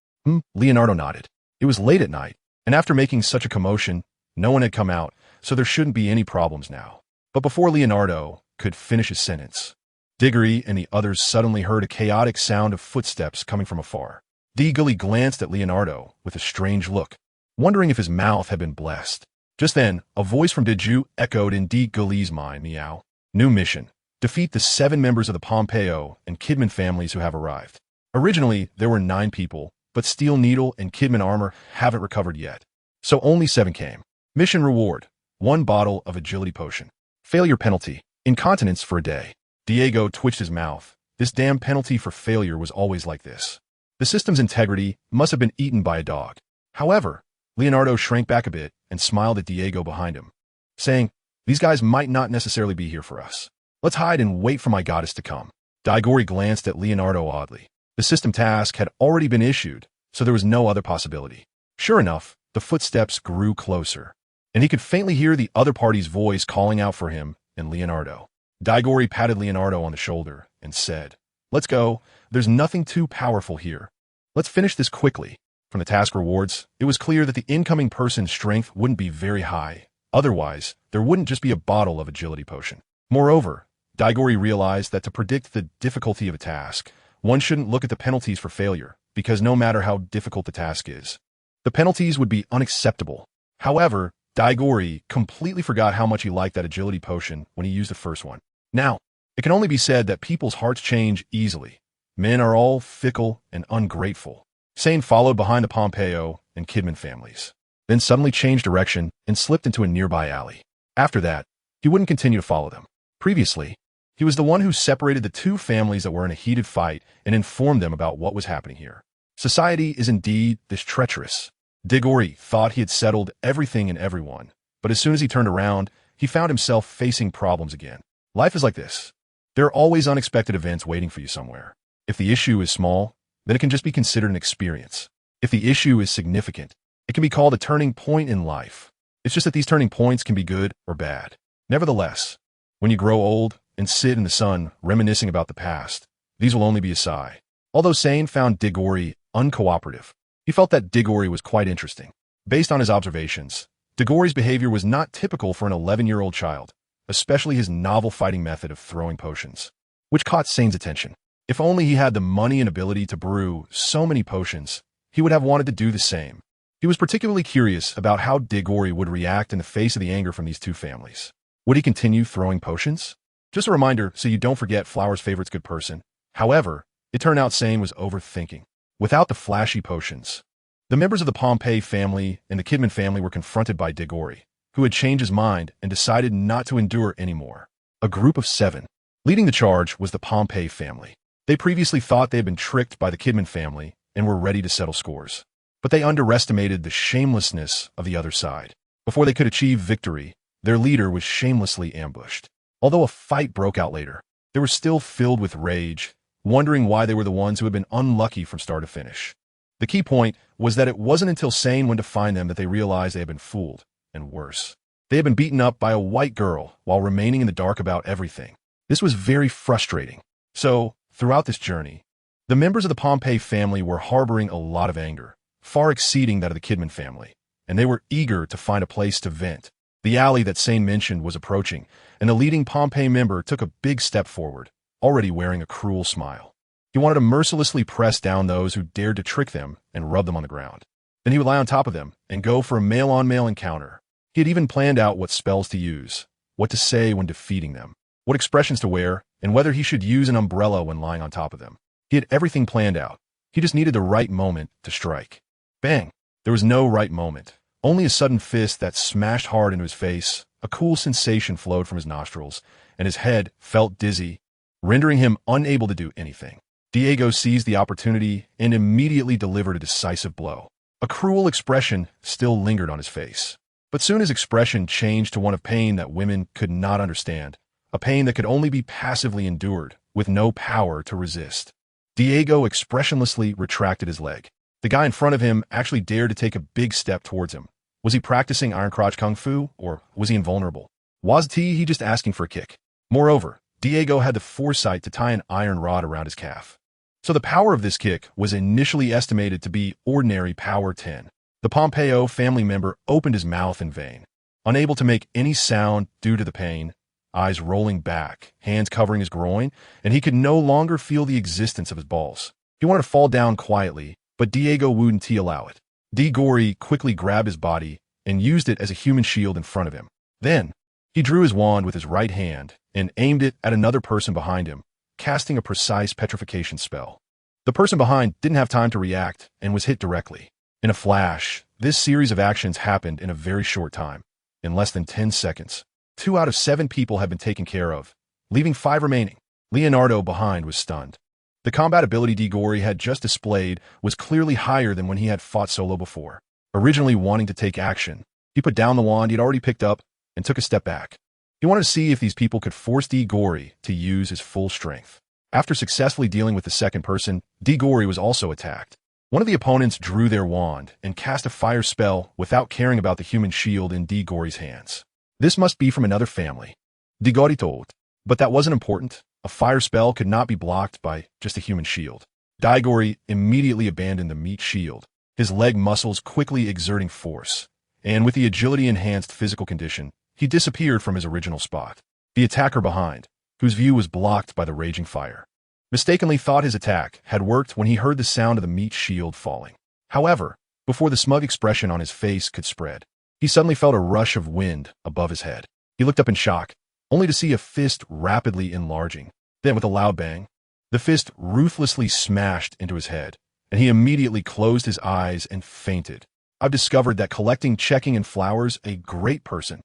Leonardo nodded. It was late at night, and after making such a commotion, no one had come out, so there shouldn't be any problems now. But before Leonardo could finish his sentence, Diggory and the others suddenly heard a chaotic sound of footsteps coming from afar. Diggory glanced at Leonardo with a strange look, wondering if his mouth had been blessed. Just then, a voice from Diju echoed in Diggory's mind. Meow. New mission. Defeat the 7 members of the Pompeo and Kidman families who have arrived. Originally, there were 9 people, but Steel Needle and Kidman armor haven't recovered yet. So only 7 came. Mission reward: 1 bottle of agility potion. Failure penalty: incontinence for a day. Diego twitched his mouth. This damn penalty for failure was always like this. The system's integrity must have been eaten by a dog. However, Leonardo shrank back a bit and smiled at Diego behind him, saying, "These guys might not necessarily be here for us. Let's hide and wait for my goddess to come." Diggory glanced at Leonardo oddly. The system task had already been issued, so there was no other possibility. Sure enough, the footsteps grew closer, and he could faintly hear the other party's voice calling out for him and Leonardo. Diggory patted Leonardo on the shoulder and said, "Let's go. There's nothing too powerful here. Let's finish this quickly." From the task rewards, it was clear that the incoming person's strength wouldn't be very high. Otherwise, there wouldn't just be a bottle of agility potion. Moreover, Diggory realized that to predict the difficulty of a task, one shouldn't look at the penalties for failure, because no matter how difficult the task is, the penalties would be unacceptable. However, Diggory completely forgot how much he liked that agility potion when he used the first one. Now, it can only be said that people's hearts change easily. Men are all fickle and ungrateful. Sane followed behind the Pompeo and Kidman families, then suddenly changed direction and slipped into a nearby alley. After that, he wouldn't continue to follow them. Previously, he was the one who separated the 2 families that were in a heated fight and informed them about what was happening here. Society is indeed this treacherous. Diggory thought he had settled everything and everyone, but as soon as he turned around, he found himself facing problems again. Life is like this. There are always unexpected events waiting for you somewhere. If the issue is small, then it can just be considered an experience. If the issue is significant, it can be called a turning point in life. It's just that these turning points can be good or bad. Nevertheless, when you grow old and sit in the sun reminiscing about the past, these will only be a sigh. Although Sane found Diggory uncooperative, he felt that Diggory was quite interesting. Based on his observations, Diggory's behavior was not typical for an 11-year-old child, especially his novel fighting method of throwing potions, which caught Sane's attention. If only he had the money and ability to brew so many potions, he would have wanted to do the same. He was particularly curious about how Diggory would react in the face of the anger from these 2 families. Would he continue throwing potions? Just a reminder so you don't forget Flower's favorite's good person. However, it turned out Sane was overthinking. without the flashy potions. The members of the Pompey family and the Kidman family were confronted by Diggory, who had changed his mind and decided not to endure anymore. A group of 7. Leading the charge was the Pompey family. They previously thought they had been tricked by the Kidman family and were ready to settle scores. But they underestimated the shamelessness of the other side. Before they could achieve victory, their leader was shamelessly ambushed. Although a fight broke out later, they were still filled with rage, wondering why they were the ones who had been unlucky from start to finish. The key point was that it wasn't until saying when to find them that they realized they had been fooled, and worse. They had been beaten up by a white girl while remaining in the dark about everything. This was very frustrating. So, throughout this journey, the members of the Pompey family were harboring a lot of anger, far exceeding that of the Kidman family, and they were eager to find a place to vent. The alley that Sane mentioned was approaching, and the leading Pompey member took a big step forward, already wearing a cruel smile. He wanted to mercilessly press down those who dared to trick them and rub them on the ground. Then he would lie on top of them and go for a male-on-male encounter. He had even planned out what spells to use, what to say when defeating them, what expressions to wear, and whether he should use an umbrella when lying on top of them. He had everything planned out. He just needed the right moment to strike. Bang! There was no right moment. Only a sudden fist that smashed hard into his face. A cool sensation flowed from his nostrils, and his head felt dizzy, rendering him unable to do anything. Diego seized the opportunity and immediately delivered a decisive blow. A cruel expression still lingered on his face. But soon his expression changed to one of pain that women could not understand, a pain that could only be passively endured, with no power to resist. Diego expressionlessly retracted his leg. The guy in front of him actually dared to take a big step towards him. Was he practicing Iron Crotch Kung Fu, or was he invulnerable? Was he just asking for a kick? Moreover, Diego had the foresight to tie an iron rod around his calf. So the power of this kick was initially estimated to be ordinary power 10. The Pompeo family member opened his mouth in vain. Unable to make any sound due to the pain, eyes rolling back, hands covering his groin, and he could no longer feel the existence of his balls. He wanted to fall down quietly, but Diego wouldn't allow it. Diggory quickly grabbed his body and used it as a human shield in front of him. Then, he drew his wand with his right hand and aimed it at another person behind him, casting a precise petrification spell. The person behind didn't have time to react and was hit directly. In a flash, this series of actions happened in a very short time. In less than 10 seconds, 2 out of 7 people had been taken care of, leaving 5 remaining. Leonardo behind was stunned. The combat ability Diggory had just displayed was clearly higher than when he had fought solo before. Originally wanting to take action, he put down the wand he'd already picked up and took a step back. He wanted to see if these people could force Diggory to use his full strength. After successfully dealing with the second person, Diggory was also attacked. One of the opponents drew their wand and cast a fire spell without caring about the human shield in Diggory's hands. This must be from another family. Diggory thought, but that wasn't important. A fire spell could not be blocked by just a human shield. Diggory immediately abandoned the meat shield, his leg muscles quickly exerting force, and with the agility-enhanced physical condition, he disappeared from his original spot. The attacker behind, whose view was blocked by the raging fire, mistakenly thought his attack had worked when he heard the sound of the meat shield falling. However, before the smug expression on his face could spread, he suddenly felt a rush of wind above his head. He looked up in shock, only to see a fist rapidly enlarging. Then, with a loud bang, the fist ruthlessly smashed into his head, and he immediately closed his eyes and fainted. I've discovered that collecting, checking, and flowers a great person.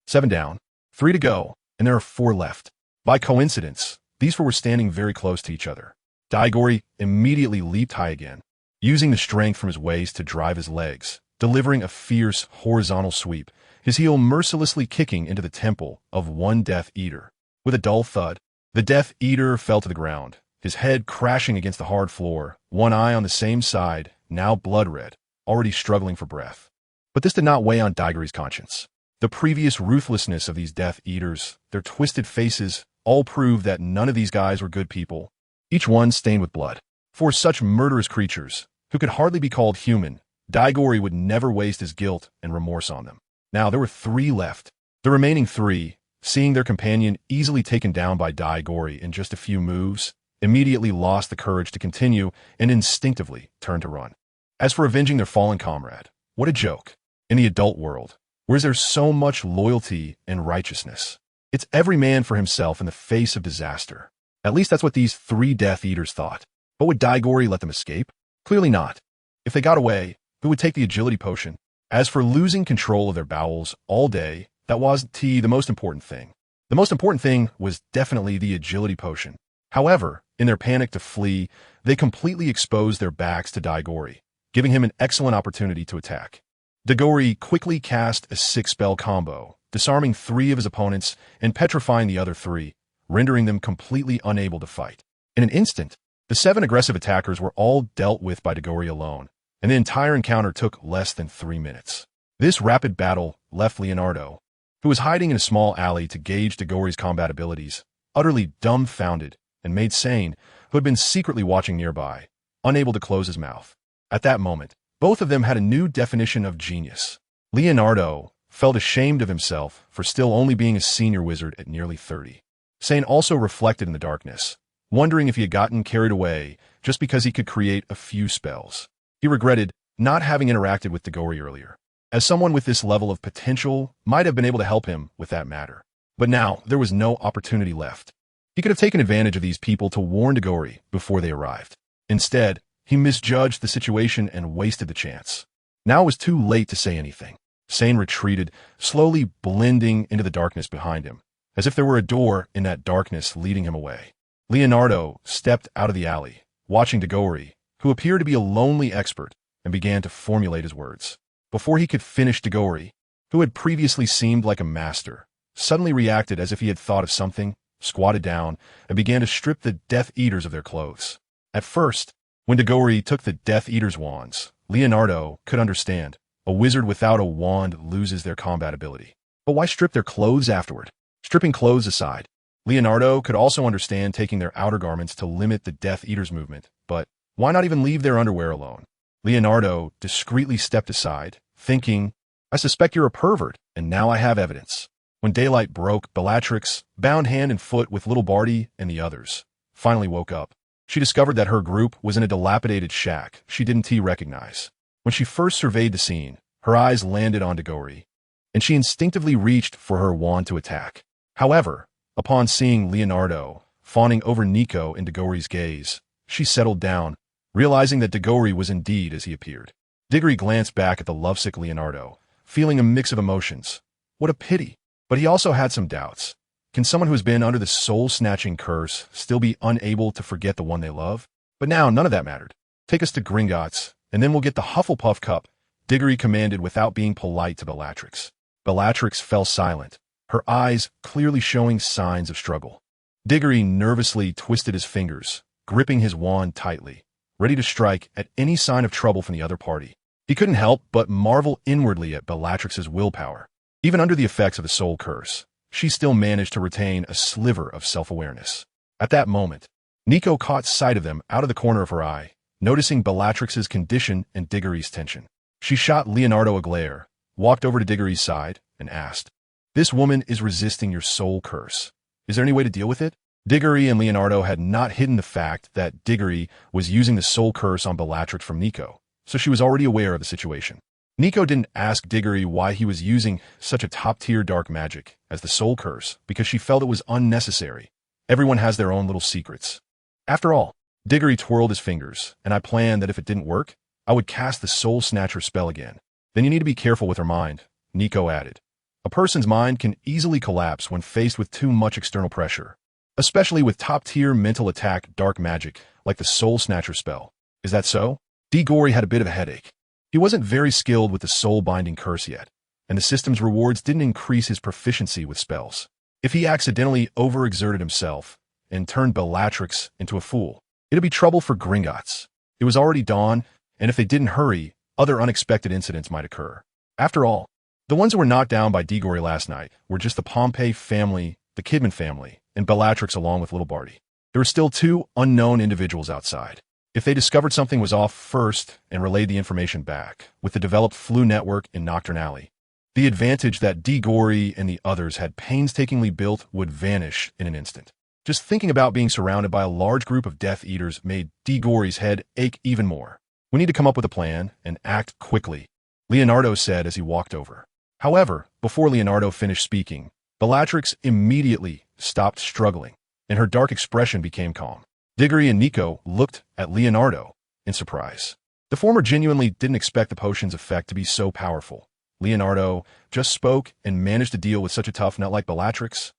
7 down, 3 to go, and there are 4 left. By coincidence, these 4 were standing very close to each other. Diggory immediately leaped high again, using the strength from his waist to drive his legs, delivering a fierce horizontal sweep, his heel mercilessly kicking into the temple of one Death Eater. With a dull thud, the Death Eater fell to the ground, his head crashing against the hard floor, one eye on the same side, now blood red, already struggling for breath. But this did not weigh on Diggory's conscience. The previous ruthlessness of these Death Eaters, their twisted faces, all proved that none of these guys were good people, each one stained with blood. For such murderous creatures, who could hardly be called human, Diggory would never waste his guilt and remorse on them. Now there were 3 left. The remaining 3, seeing their companion easily taken down by Diggory in just a few moves, immediately lost the courage to continue and instinctively turned to run. As for avenging their fallen comrade, what a joke. In the adult world, where there's so much loyalty and righteousness, it's every man for himself in the face of disaster. At least that's what these 3 Death Eaters thought. But would Diggory let them escape? Clearly not. If they got away, who would take the agility potion? As for losing control of their bowels all day, that wasn't the most important thing. The most important thing was definitely the agility potion. However, in their panic to flee, they completely exposed their backs to Daigori, giving him an excellent opportunity to attack. Daigori quickly cast a 6-spell combo, disarming 3 of his opponents and petrifying the other 3, rendering them completely unable to fight. In an instant, the 7 aggressive attackers were all dealt with by Daigori alone, and the entire encounter took less than 3 minutes. This rapid battle left Leonardo, who was hiding in a small alley to gauge Daigori's combat abilities, utterly dumbfounded, and made Sane, who had been secretly watching nearby, unable to close his mouth. At that moment, both of them had a new definition of genius. Leonardo felt ashamed of himself for still only being a senior wizard at nearly 30. Sane also reflected in the darkness, wondering if he had gotten carried away just because he could create a few spells. He regretted not having interacted with Daigori earlier, as someone with this level of potential might have been able to help him with that matter. But now, there was no opportunity left. He could have taken advantage of these people to warn Daigori before they arrived. Instead, he misjudged the situation and wasted the chance. Now it was too late to say anything. Sane retreated, slowly blending into the darkness behind him, as if there were a door in that darkness leading him away. Leonardo stepped out of the alley, watching Daigori, who appeared to be a lonely expert, and began to formulate his words. Before he could finish, Daigori, who had previously seemed like a master, suddenly reacted as if he had thought of something, squatted down, and began to strip the Death Eaters of their clothes. At first, when Daigori took the Death Eaters' wands, Leonardo could understand. A wizard without a wand loses their combat ability. But why strip their clothes afterward? Stripping clothes aside, Leonardo could also understand taking their outer garments to limit the Death Eaters' movement, but why not even leave their underwear alone? Leonardo discreetly stepped aside, thinking, I suspect you're a pervert, and now I have evidence. When daylight broke, Bellatrix, bound hand and foot with little Barty and the others, finally woke up. She discovered that her group was in a dilapidated shack she didn't recognize. When she first surveyed the scene, her eyes landed on Daigori, and she instinctively reached for her wand to attack. However, upon seeing Leonardo fawning over Nico in Daigori's gaze, she settled down, realizing that Daigori was indeed as he appeared. Daigori glanced back at the lovesick Leonardo, feeling a mix of emotions. What a pity. But he also had some doubts. Can someone who has been under the soul-snatching curse still be unable to forget the one they love? But now none of that mattered. Take us to Gringotts, and then we'll get the Hufflepuff Cup, Daigori commanded without being polite to Bellatrix. Bellatrix fell silent, her eyes clearly showing signs of struggle. Daigori nervously twisted his fingers, gripping his wand tightly, ready to strike at any sign of trouble from the other party. He couldn't help but marvel inwardly at Bellatrix's willpower. Even under the effects of the soul curse, she still managed to retain a sliver of self-awareness. At that moment, Nico caught sight of them out of the corner of her eye, noticing Bellatrix's condition and Daigori's tension. She shot Leonardo a glare, walked over to Daigori's side, and asked, This woman is resisting your soul curse. Is there any way to deal with it? Daigori and Leonardo had not hidden the fact that Daigori was using the soul curse on Bellatrix from Nico, so she was already aware of the situation. Nico didn't ask Daigori why he was using such a top-tier dark magic as the soul curse because she felt it was unnecessary. Everyone has their own little secrets. After all, Daigori twirled his fingers, and I planned that if it didn't work, I would cast the Soul Snatcher spell again. Then you need to be careful with her mind, Nico added. A person's mind can easily collapse when faced with too much external pressure, especially with top-tier mental attack dark magic like the Soul Snatcher spell. Is that so? Daigori had a bit of a headache. He wasn't very skilled with the soul-binding curse yet, and the system's rewards didn't increase his proficiency with spells. If he accidentally overexerted himself and turned Bellatrix into a fool, it'd be trouble for Gringotts. It was already dawn, and if they didn't hurry, other unexpected incidents might occur. After all, the ones who were knocked down by Daigori last night were just the Pompey family, the Kidman family, and Bellatrix along with little Barty. There were still 2 unknown individuals outside. If they discovered something was off first and relayed the information back, with the developed flu network in Nocturne Alley, the advantage that Daigori and the others had painstakingly built would vanish in an instant. Just thinking about being surrounded by a large group of Death Eaters made Daigori's head ache even more. We need to come up with a plan and act quickly, Leonardo said as he walked over. However, before Leonardo finished speaking, Bellatrix immediately stopped struggling, and her dark expression became calm. Daigori and Nico looked at Leonardo, in surprise. The former genuinely didn't expect the potion's effect to be so powerful. Leonardo just spoke and managed to deal with such a tough nut like Bellatrix.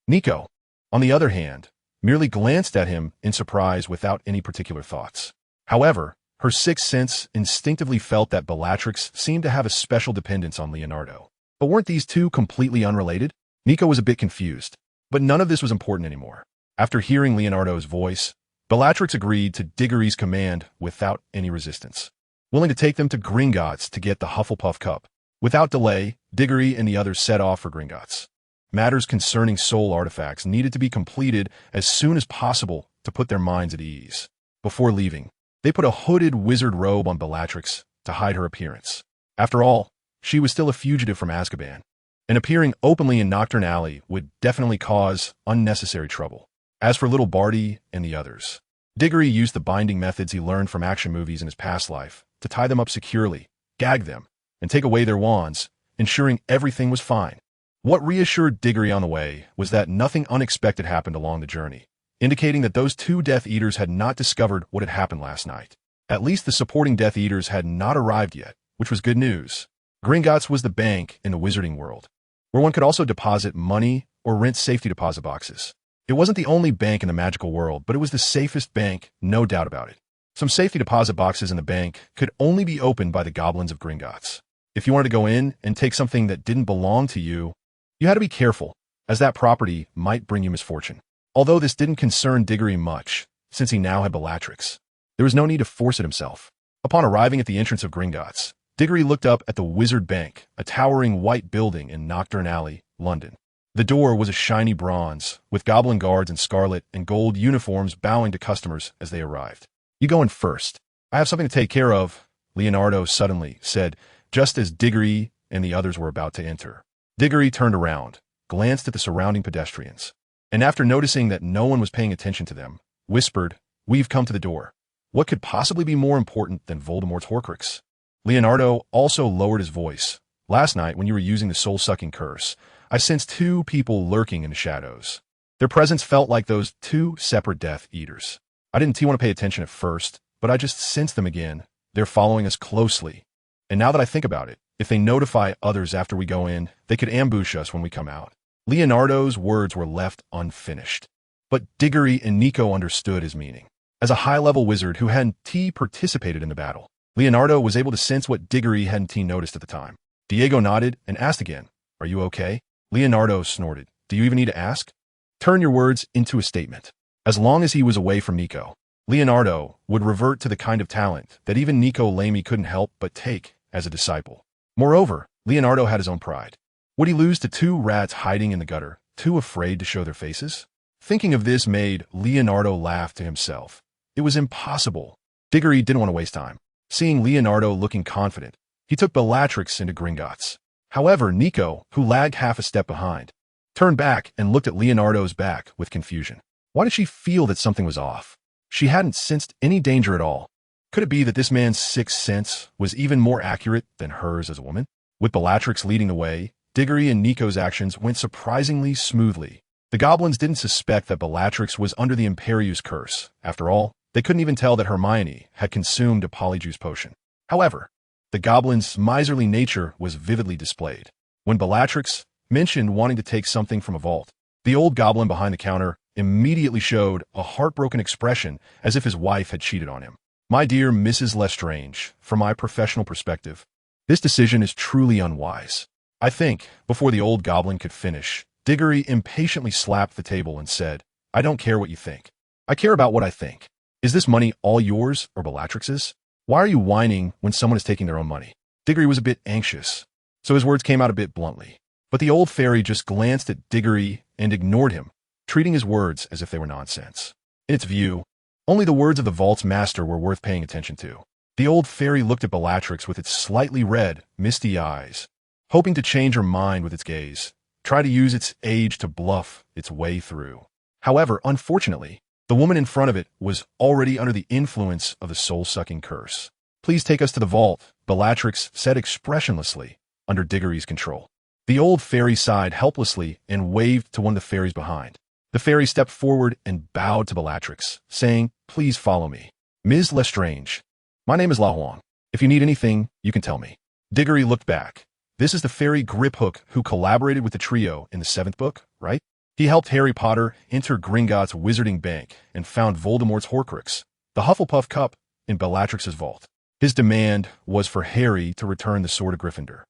Nico, on the other hand, merely glanced at him in surprise without any particular thoughts. However, her sixth sense instinctively felt that Bellatrix seemed to have a special dependence on Leonardo. But weren't these two completely unrelated? Nico was a bit confused, but none of this was important anymore. After hearing Leonardo's voice, Bellatrix agreed to Diggory's command without any resistance, willing to take them to Gringotts to get the Hufflepuff Cup. Without delay, Diggory and the others set off for Gringotts. Matters concerning soul artifacts needed to be completed as soon as possible to put their minds at ease. Before leaving, they put a hooded wizard robe on Bellatrix to hide her appearance. After all, she was still a fugitive from Azkaban, and appearing openly in Nocturne Alley would definitely cause unnecessary trouble. As for little Barty and the others, Diggory used the binding methods he learned from action movies in his past life to tie them up securely, gag them, and take away their wands, ensuring everything was fine. What reassured Diggory on the way was that nothing unexpected happened along the journey, indicating that those two Death Eaters had not discovered what had happened last night. At least the supporting Death Eaters had not arrived yet, which was good news. Gringotts was the bank in the wizarding world, where one could also deposit money or rent safety deposit boxes. It wasn't the only bank in the magical world, but it was the safest bank, no doubt about it. Some safety deposit boxes in the bank could only be opened by the goblins of Gringotts. If you wanted to go in and take something that didn't belong to you, you had to be careful, as that property might bring you misfortune. Although this didn't concern Diggory much, since he now had Bellatrix, there was no need to force it himself. Upon arriving at the entrance of Gringotts, Diggory looked up at the Wizard Bank, a towering white building in Nocturne Alley, London. The door was a shiny bronze, with goblin guards in scarlet and gold uniforms bowing to customers as they arrived. "You go in first. I have something to take care of," Leonardo suddenly said, just as Diggory and the others were about to enter. Diggory turned around, glanced at the surrounding pedestrians, and after noticing that no one was paying attention to them, whispered, "We've come to the door. What could possibly be more important than Voldemort's Horcrux?" Leonardo also lowered his voice. "Last night, when you were using the soul-sucking curse, I sensed two people lurking in the shadows. Their presence felt like those two separate Death Eaters. I didn't want to pay attention at first, but I just sensed them again. They're following us closely. And now that I think about it, if they notify others after we go in, they could ambush us when we come out." Leonardo's words were left unfinished, but Diggory and Nico understood his meaning. As a high-level wizard who hadn't participated in the battle, Leonardo was able to sense what Diggory hadn't noticed at the time. Diego nodded and asked again, "Are you okay?" Leonardo snorted. "Do you even need to ask? Turn your words into a statement." As long as he was away from Nico, Leonardo would revert to the kind of talent that even Nico Lamy couldn't help but take as a disciple. Moreover, Leonardo had his own pride. Would he lose to two rats hiding in the gutter, too afraid to show their faces? Thinking of this made Leonardo laugh to himself. It was impossible. Diggory didn't want to waste time. Seeing Leonardo looking confident, he took Bellatrix into Gringotts. However, Nico, who lagged half a step behind, turned back and looked at Leonardo's back with confusion. Why did she feel that something was off? She hadn't sensed any danger at all. Could it be that this man's sixth sense was even more accurate than hers as a woman? With Bellatrix leading the way, Diggory and Nico's actions went surprisingly smoothly. The goblins didn't suspect that Bellatrix was under the Imperius curse. After all, they couldn't even tell that Hermione had consumed a polyjuice potion. However, the goblin's miserly nature was vividly displayed. When Bellatrix mentioned wanting to take something from a vault, the old goblin behind the counter immediately showed a heartbroken expression as if his wife had cheated on him. "My dear Mrs. Lestrange, from my professional perspective, this decision is truly unwise. I think," before the old goblin could finish, Diggory impatiently slapped the table and said, "I don't care what you think. I care about what I think. Is this money all yours or Bellatrix's? Why are you whining when someone is taking their own money?" Diggory was a bit anxious, so his words came out a bit bluntly. But the old fairy just glanced at Diggory and ignored him, treating his words as if they were nonsense. In its view, only the words of the vault's master were worth paying attention to. The old fairy looked at Bellatrix with its slightly red, misty eyes, hoping to change her mind with its gaze, try to use its age to bluff its way through. However, unfortunately, the woman in front of it was already under the influence of the soul-sucking curse. "Please take us to the vault," Bellatrix said expressionlessly, under Diggory's control. The old fairy sighed helplessly and waved to one of the fairies behind. The fairy stepped forward and bowed to Bellatrix, saying, "Please follow me." "Ms. Lestrange, My name is La Huang. If you need anything, you can tell me. Diggory looked back. This is the fairy Griphook who collaborated with the trio in the 7th book, right? He helped Harry Potter enter Gringotts' wizarding bank and found Voldemort's Horcrux, the Hufflepuff cup, in Bellatrix's vault. His demand was for Harry to return the Sword of Gryffindor,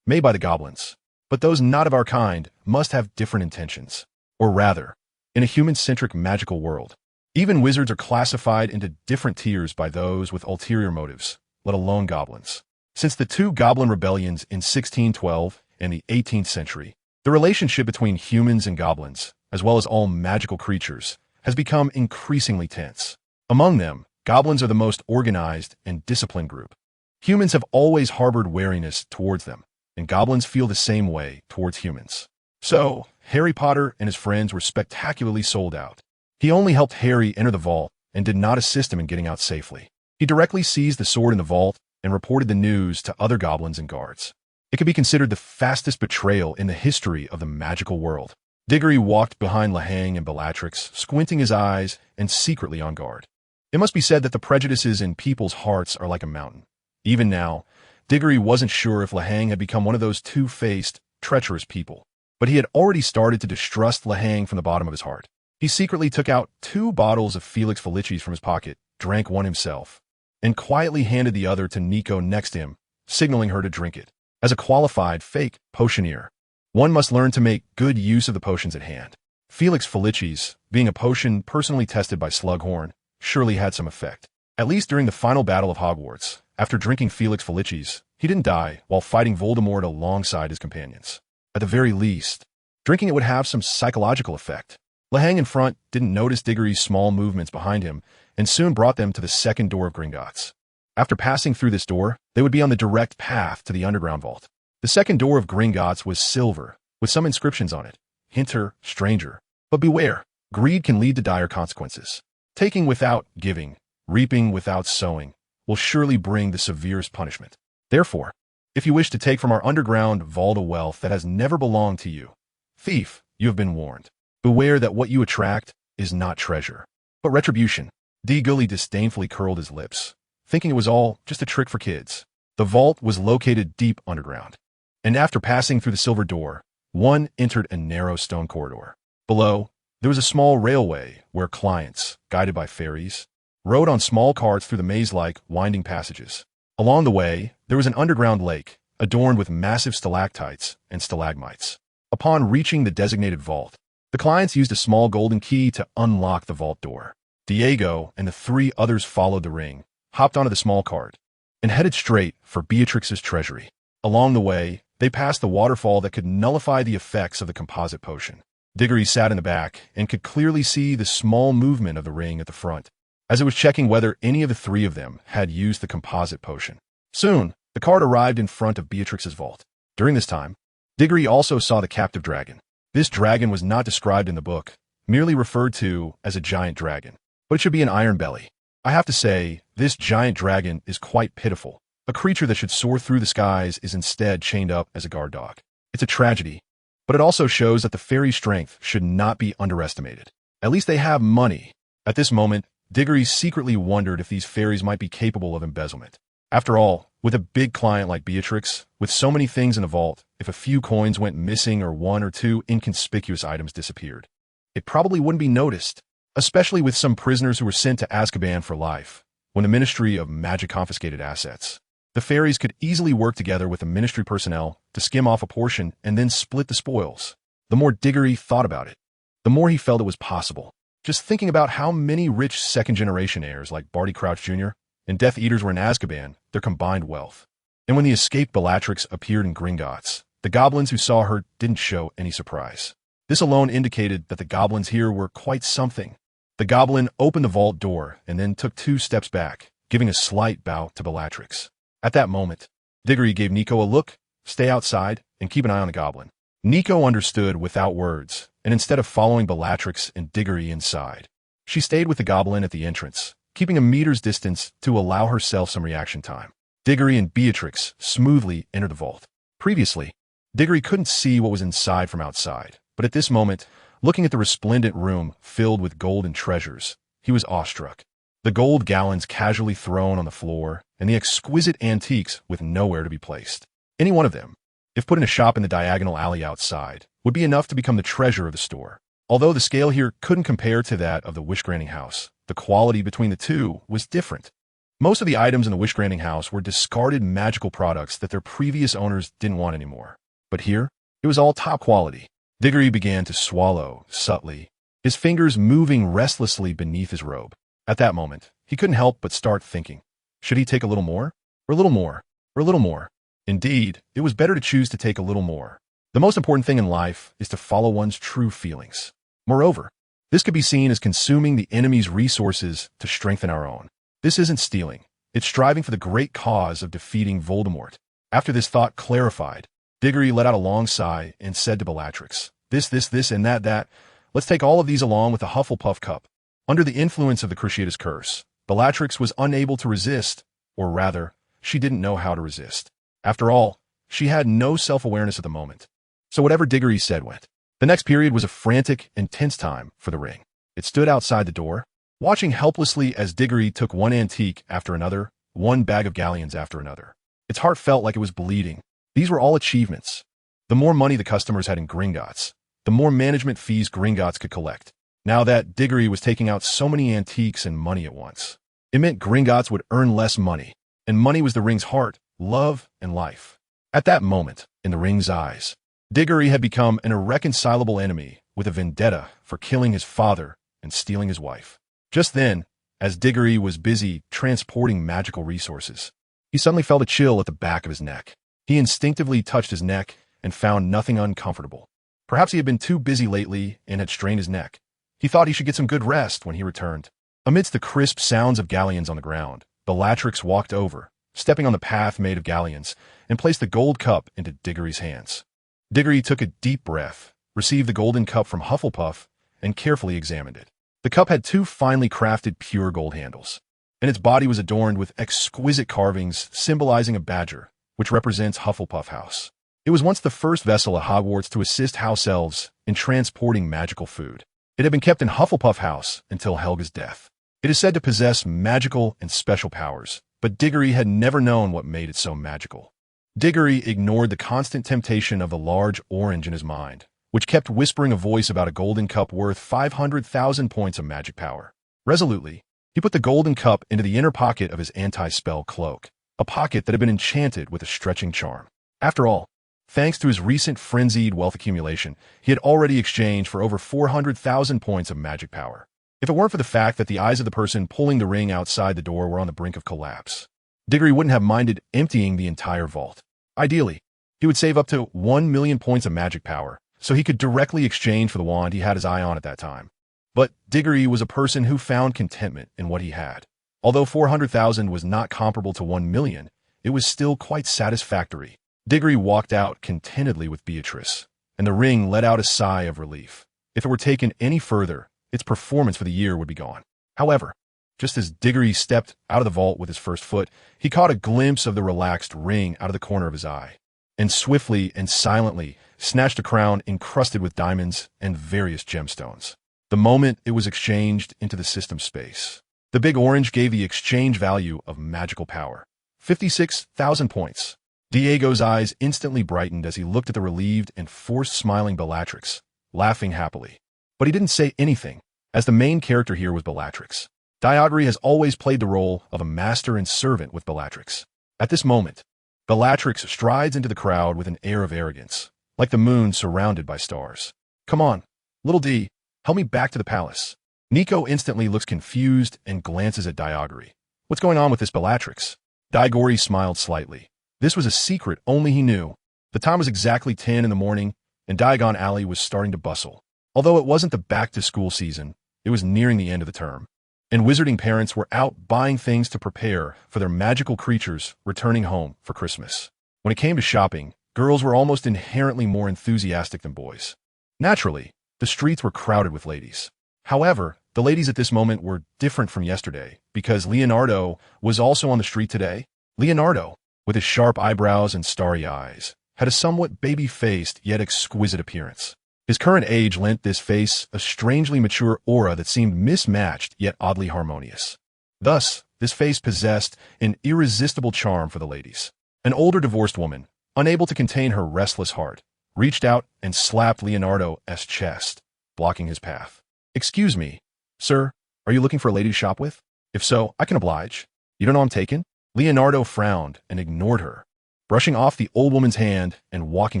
made by the goblins. But those not of our kind must have different intentions. Or rather, in a human-centric magical world, even wizards are classified into different tiers by those with ulterior motives, let alone goblins. Since the 2 goblin rebellions in 1612 and the 18th century, the relationship between humans and goblins, as well as all magical creatures, has become increasingly tense. Among them, goblins are the most organized and disciplined group. Humans have always harbored wariness towards them, and goblins feel the same way towards humans. So, Harry Potter and his friends were spectacularly sold out. He only helped Harry enter the vault and did not assist him in getting out safely. He directly seized the sword in the vault and reported the news to other goblins and guards. It could be considered the fastest betrayal in the history of the magical world. Diggory walked behind Lahang and Bellatrix, squinting his eyes and secretly on guard. It must be said that the prejudices in people's hearts are like a mountain. Even now, Diggory wasn't sure if Lahang had become one of those two-faced, treacherous people. But he had already started to distrust Lahang from the bottom of his heart. He secretly took out 2 bottles of Felix Felicis from his pocket, drank one himself, and quietly handed the other to Nico next to him, signaling her to drink it. As a qualified, fake potioneer, one must learn to make good use of the potions at hand. Felix Felicis, being a potion personally tested by Slughorn, surely had some effect. At least during the final battle of Hogwarts, after drinking Felix Felicis, he didn't die while fighting Voldemort alongside his companions. At the very least, drinking it would have some psychological effect. Lahang in front didn't notice Diggory's small movements behind him and soon brought them to the 2nd door of Gringotts. After passing through this door, they would be on the direct path to the underground vault. The 2nd door of Gringotts was silver, with some inscriptions on it. Hinter, stranger. But beware, greed can lead to dire consequences. Taking without giving, reaping without sowing, will surely bring the severest punishment. Therefore, if you wish to take from our underground vault a wealth that has never belonged to you, thief, you have been warned. Beware that what you attract is not treasure, but retribution. Diggory disdainfully curled his lips, thinking it was all just a trick for kids. The vault was located deep underground, and after passing through the silver door, one entered a narrow stone corridor. Below, there was a small railway where clients, guided by fairies, rode on small carts through the maze-like winding passages. Along the way, there was an underground lake, adorned with massive stalactites and stalagmites. Upon reaching the designated vault, the clients used a small golden key to unlock the vault door. Diego and the 3 others followed the ring, hopped onto the small cart, and headed straight for Beatrix's treasury. Along the way, they passed the waterfall that could nullify the effects of the composite potion. Diggory sat in the back and could clearly see the small movement of the ring at the front, as it was checking whether any of the 3 of them had used the composite potion. Soon, the cart arrived in front of Beatrix's vault. During this time, Diggory also saw the captive dragon. This dragon was not described in the book, merely referred to as a giant dragon, but it should be an iron belly. I have to say, this giant dragon is quite pitiful. A creature that should soar through the skies is instead chained up as a guard dog. It's a tragedy, but it also shows that the fairy's strength should not be underestimated. At least they have money. At this moment, Diggory secretly wondered if these fairies might be capable of embezzlement. After all, with a big client like Beatrix, with so many things in the vault, if a few coins went missing or 1 or 2 inconspicuous items disappeared, it probably wouldn't be noticed, especially with some prisoners who were sent to Azkaban for life, when the Ministry of Magic confiscated assets. The fairies could easily work together with the ministry personnel to skim off a portion and then split the spoils. The more Diggory thought about it, the more he felt it was possible. Just thinking about how many rich second-generation heirs like Barty Crouch Jr. and Death Eaters were in Azkaban, their combined wealth. And when the escaped Bellatrix appeared in Gringotts, the goblins who saw her didn't show any surprise. This alone indicated that the goblins here were quite something. The goblin opened the vault door and then took 2 steps back, giving a slight bow to Bellatrix. At that moment, Diggory gave Nico a look, stay outside, and keep an eye on the goblin. Nico understood without words, and instead of following Bellatrix and Diggory inside, she stayed with the goblin at the entrance, keeping a meter's distance to allow herself some reaction time. Diggory and Beatrix smoothly entered the vault. Previously, Diggory couldn't see what was inside from outside, but at this moment, looking at the resplendent room filled with gold and treasures, he was awestruck. The gold gallons casually thrown on the floor and the exquisite antiques with nowhere to be placed. Any one of them, if put in a shop in the diagonal alley outside, would be enough to become the treasure of the store. Although the scale here couldn't compare to that of the wish-granting house, the quality between the two was different. Most of the items in the wish-granting house were discarded magical products that their previous owners didn't want anymore. But here, it was all top quality. Diggory began to swallow subtly, his fingers moving restlessly beneath his robe. At that moment, he couldn't help but start thinking, should he take a little more? Or a little more? Or a little more? Indeed, it was better to choose to take a little more. The most important thing in life is to follow one's true feelings. Moreover, this could be seen as consuming the enemy's resources to strengthen our own. This isn't stealing. It's striving for the great cause of defeating Voldemort. After this thought clarified, Diggory let out a long sigh and said to Bellatrix, this, and that. Let's take all of these along with the Hufflepuff cup. Under the influence of the Cruciatus curse, Bellatrix was unable to resist, or rather, she didn't know how to resist. After all, she had no self-awareness at the moment. So whatever Diggory said went. The next period was a frantic and tense time for the ring. It stood outside the door, watching helplessly as Diggory took one antique after another, one bag of galleons after another. Its heart felt like it was bleeding. These were all achievements. The more money the customers had in Gringotts, the more management fees Gringotts could collect. Now that Diggory was taking out so many antiques and money at once, it meant Gringotts would earn less money, and money was the ring's heart, love, and life. At that moment, in the ring's eyes, Diggory had become an irreconcilable enemy with a vendetta for killing his father and stealing his wife. Just then, as Diggory was busy transporting magical resources, he suddenly felt a chill at the back of his neck. He instinctively touched his neck and found nothing uncomfortable. Perhaps he had been too busy lately and had strained his neck. He thought he should get some good rest when he returned. Amidst the crisp sounds of galleons on the ground, Bellatrix walked over, stepping on the path made of galleons, and placed the gold cup into Diggory's hands. Diggory took a deep breath, received the golden cup from Hufflepuff, and carefully examined it. The cup had two finely crafted pure gold handles, and its body was adorned with exquisite carvings symbolizing a badger, which represents Hufflepuff House. It was once the first vessel at Hogwarts to assist house elves in transporting magical food. It had been kept in Hufflepuff House until Helga's death. It is said to possess magical and special powers, but Diggory had never known what made it so magical. Diggory ignored the constant temptation of the large orange in his mind, which kept whispering a voice about a golden cup worth 500,000 points of magic power. Resolutely, he put the golden cup into the inner pocket of his anti-spell cloak, a pocket that had been enchanted with a stretching charm. After all, thanks to his recent frenzied wealth accumulation, he had already exchanged for over 400,000 points of magic power. If it weren't for the fact that the eyes of the person pulling the ring outside the door were on the brink of collapse, Diggory wouldn't have minded emptying the entire vault. Ideally, he would save up to 1 million points of magic power, so he could directly exchange for the wand he had his eye on at that time. But Diggory was a person who found contentment in what he had. Although 400,000 was not comparable to 1 million, it was still quite satisfactory. Diggory walked out contentedly with Beatrice, and the ring let out a sigh of relief. If it were taken any further, its performance for the year would be gone. However, just as Diggory stepped out of the vault with his first foot, he caught a glimpse of the relaxed ring out of the corner of his eye, and swiftly and silently snatched a crown encrusted with diamonds and various gemstones. The moment it was exchanged into the system space, the big orange gave the exchange value of magical power, 56,000 points. Diego's eyes instantly brightened as he looked at the relieved and forced-smiling Bellatrix, laughing happily. But he didn't say anything, as the main character here was Bellatrix. Diogry has always played the role of a master and servant with Bellatrix. At this moment, Bellatrix strides into the crowd with an air of arrogance, like the moon surrounded by stars. Come on, little D, help me back to the palace. Nico instantly looks confused and glances at Diogry. What's going on with this Bellatrix? Digory smiled slightly. This was a secret only he knew. The time was exactly 10 in the morning, and Diagon Alley was starting to bustle. Although it wasn't the back-to-school season, it was nearing the end of the term, and wizarding parents were out buying things to prepare for their magical creatures returning home for Christmas. When it came to shopping, girls were almost inherently more enthusiastic than boys. Naturally, the streets were crowded with ladies. However, the ladies at this moment were different from yesterday, because Leonardo was also on the street today. Leonardo, with his sharp eyebrows and starry eyes, had a somewhat baby-faced yet exquisite appearance. His current age lent this face a strangely mature aura that seemed mismatched yet oddly harmonious. Thus, This face possessed an irresistible charm for the ladies. An older divorced woman, unable to contain her restless heart, reached out and slapped Leonardo's chest, blocking his path. "Excuse me, sir, are you looking for a lady to shop with? If so, I can oblige. You don't know I'm taken?" Leonardo frowned and ignored her, brushing off the old woman's hand and walking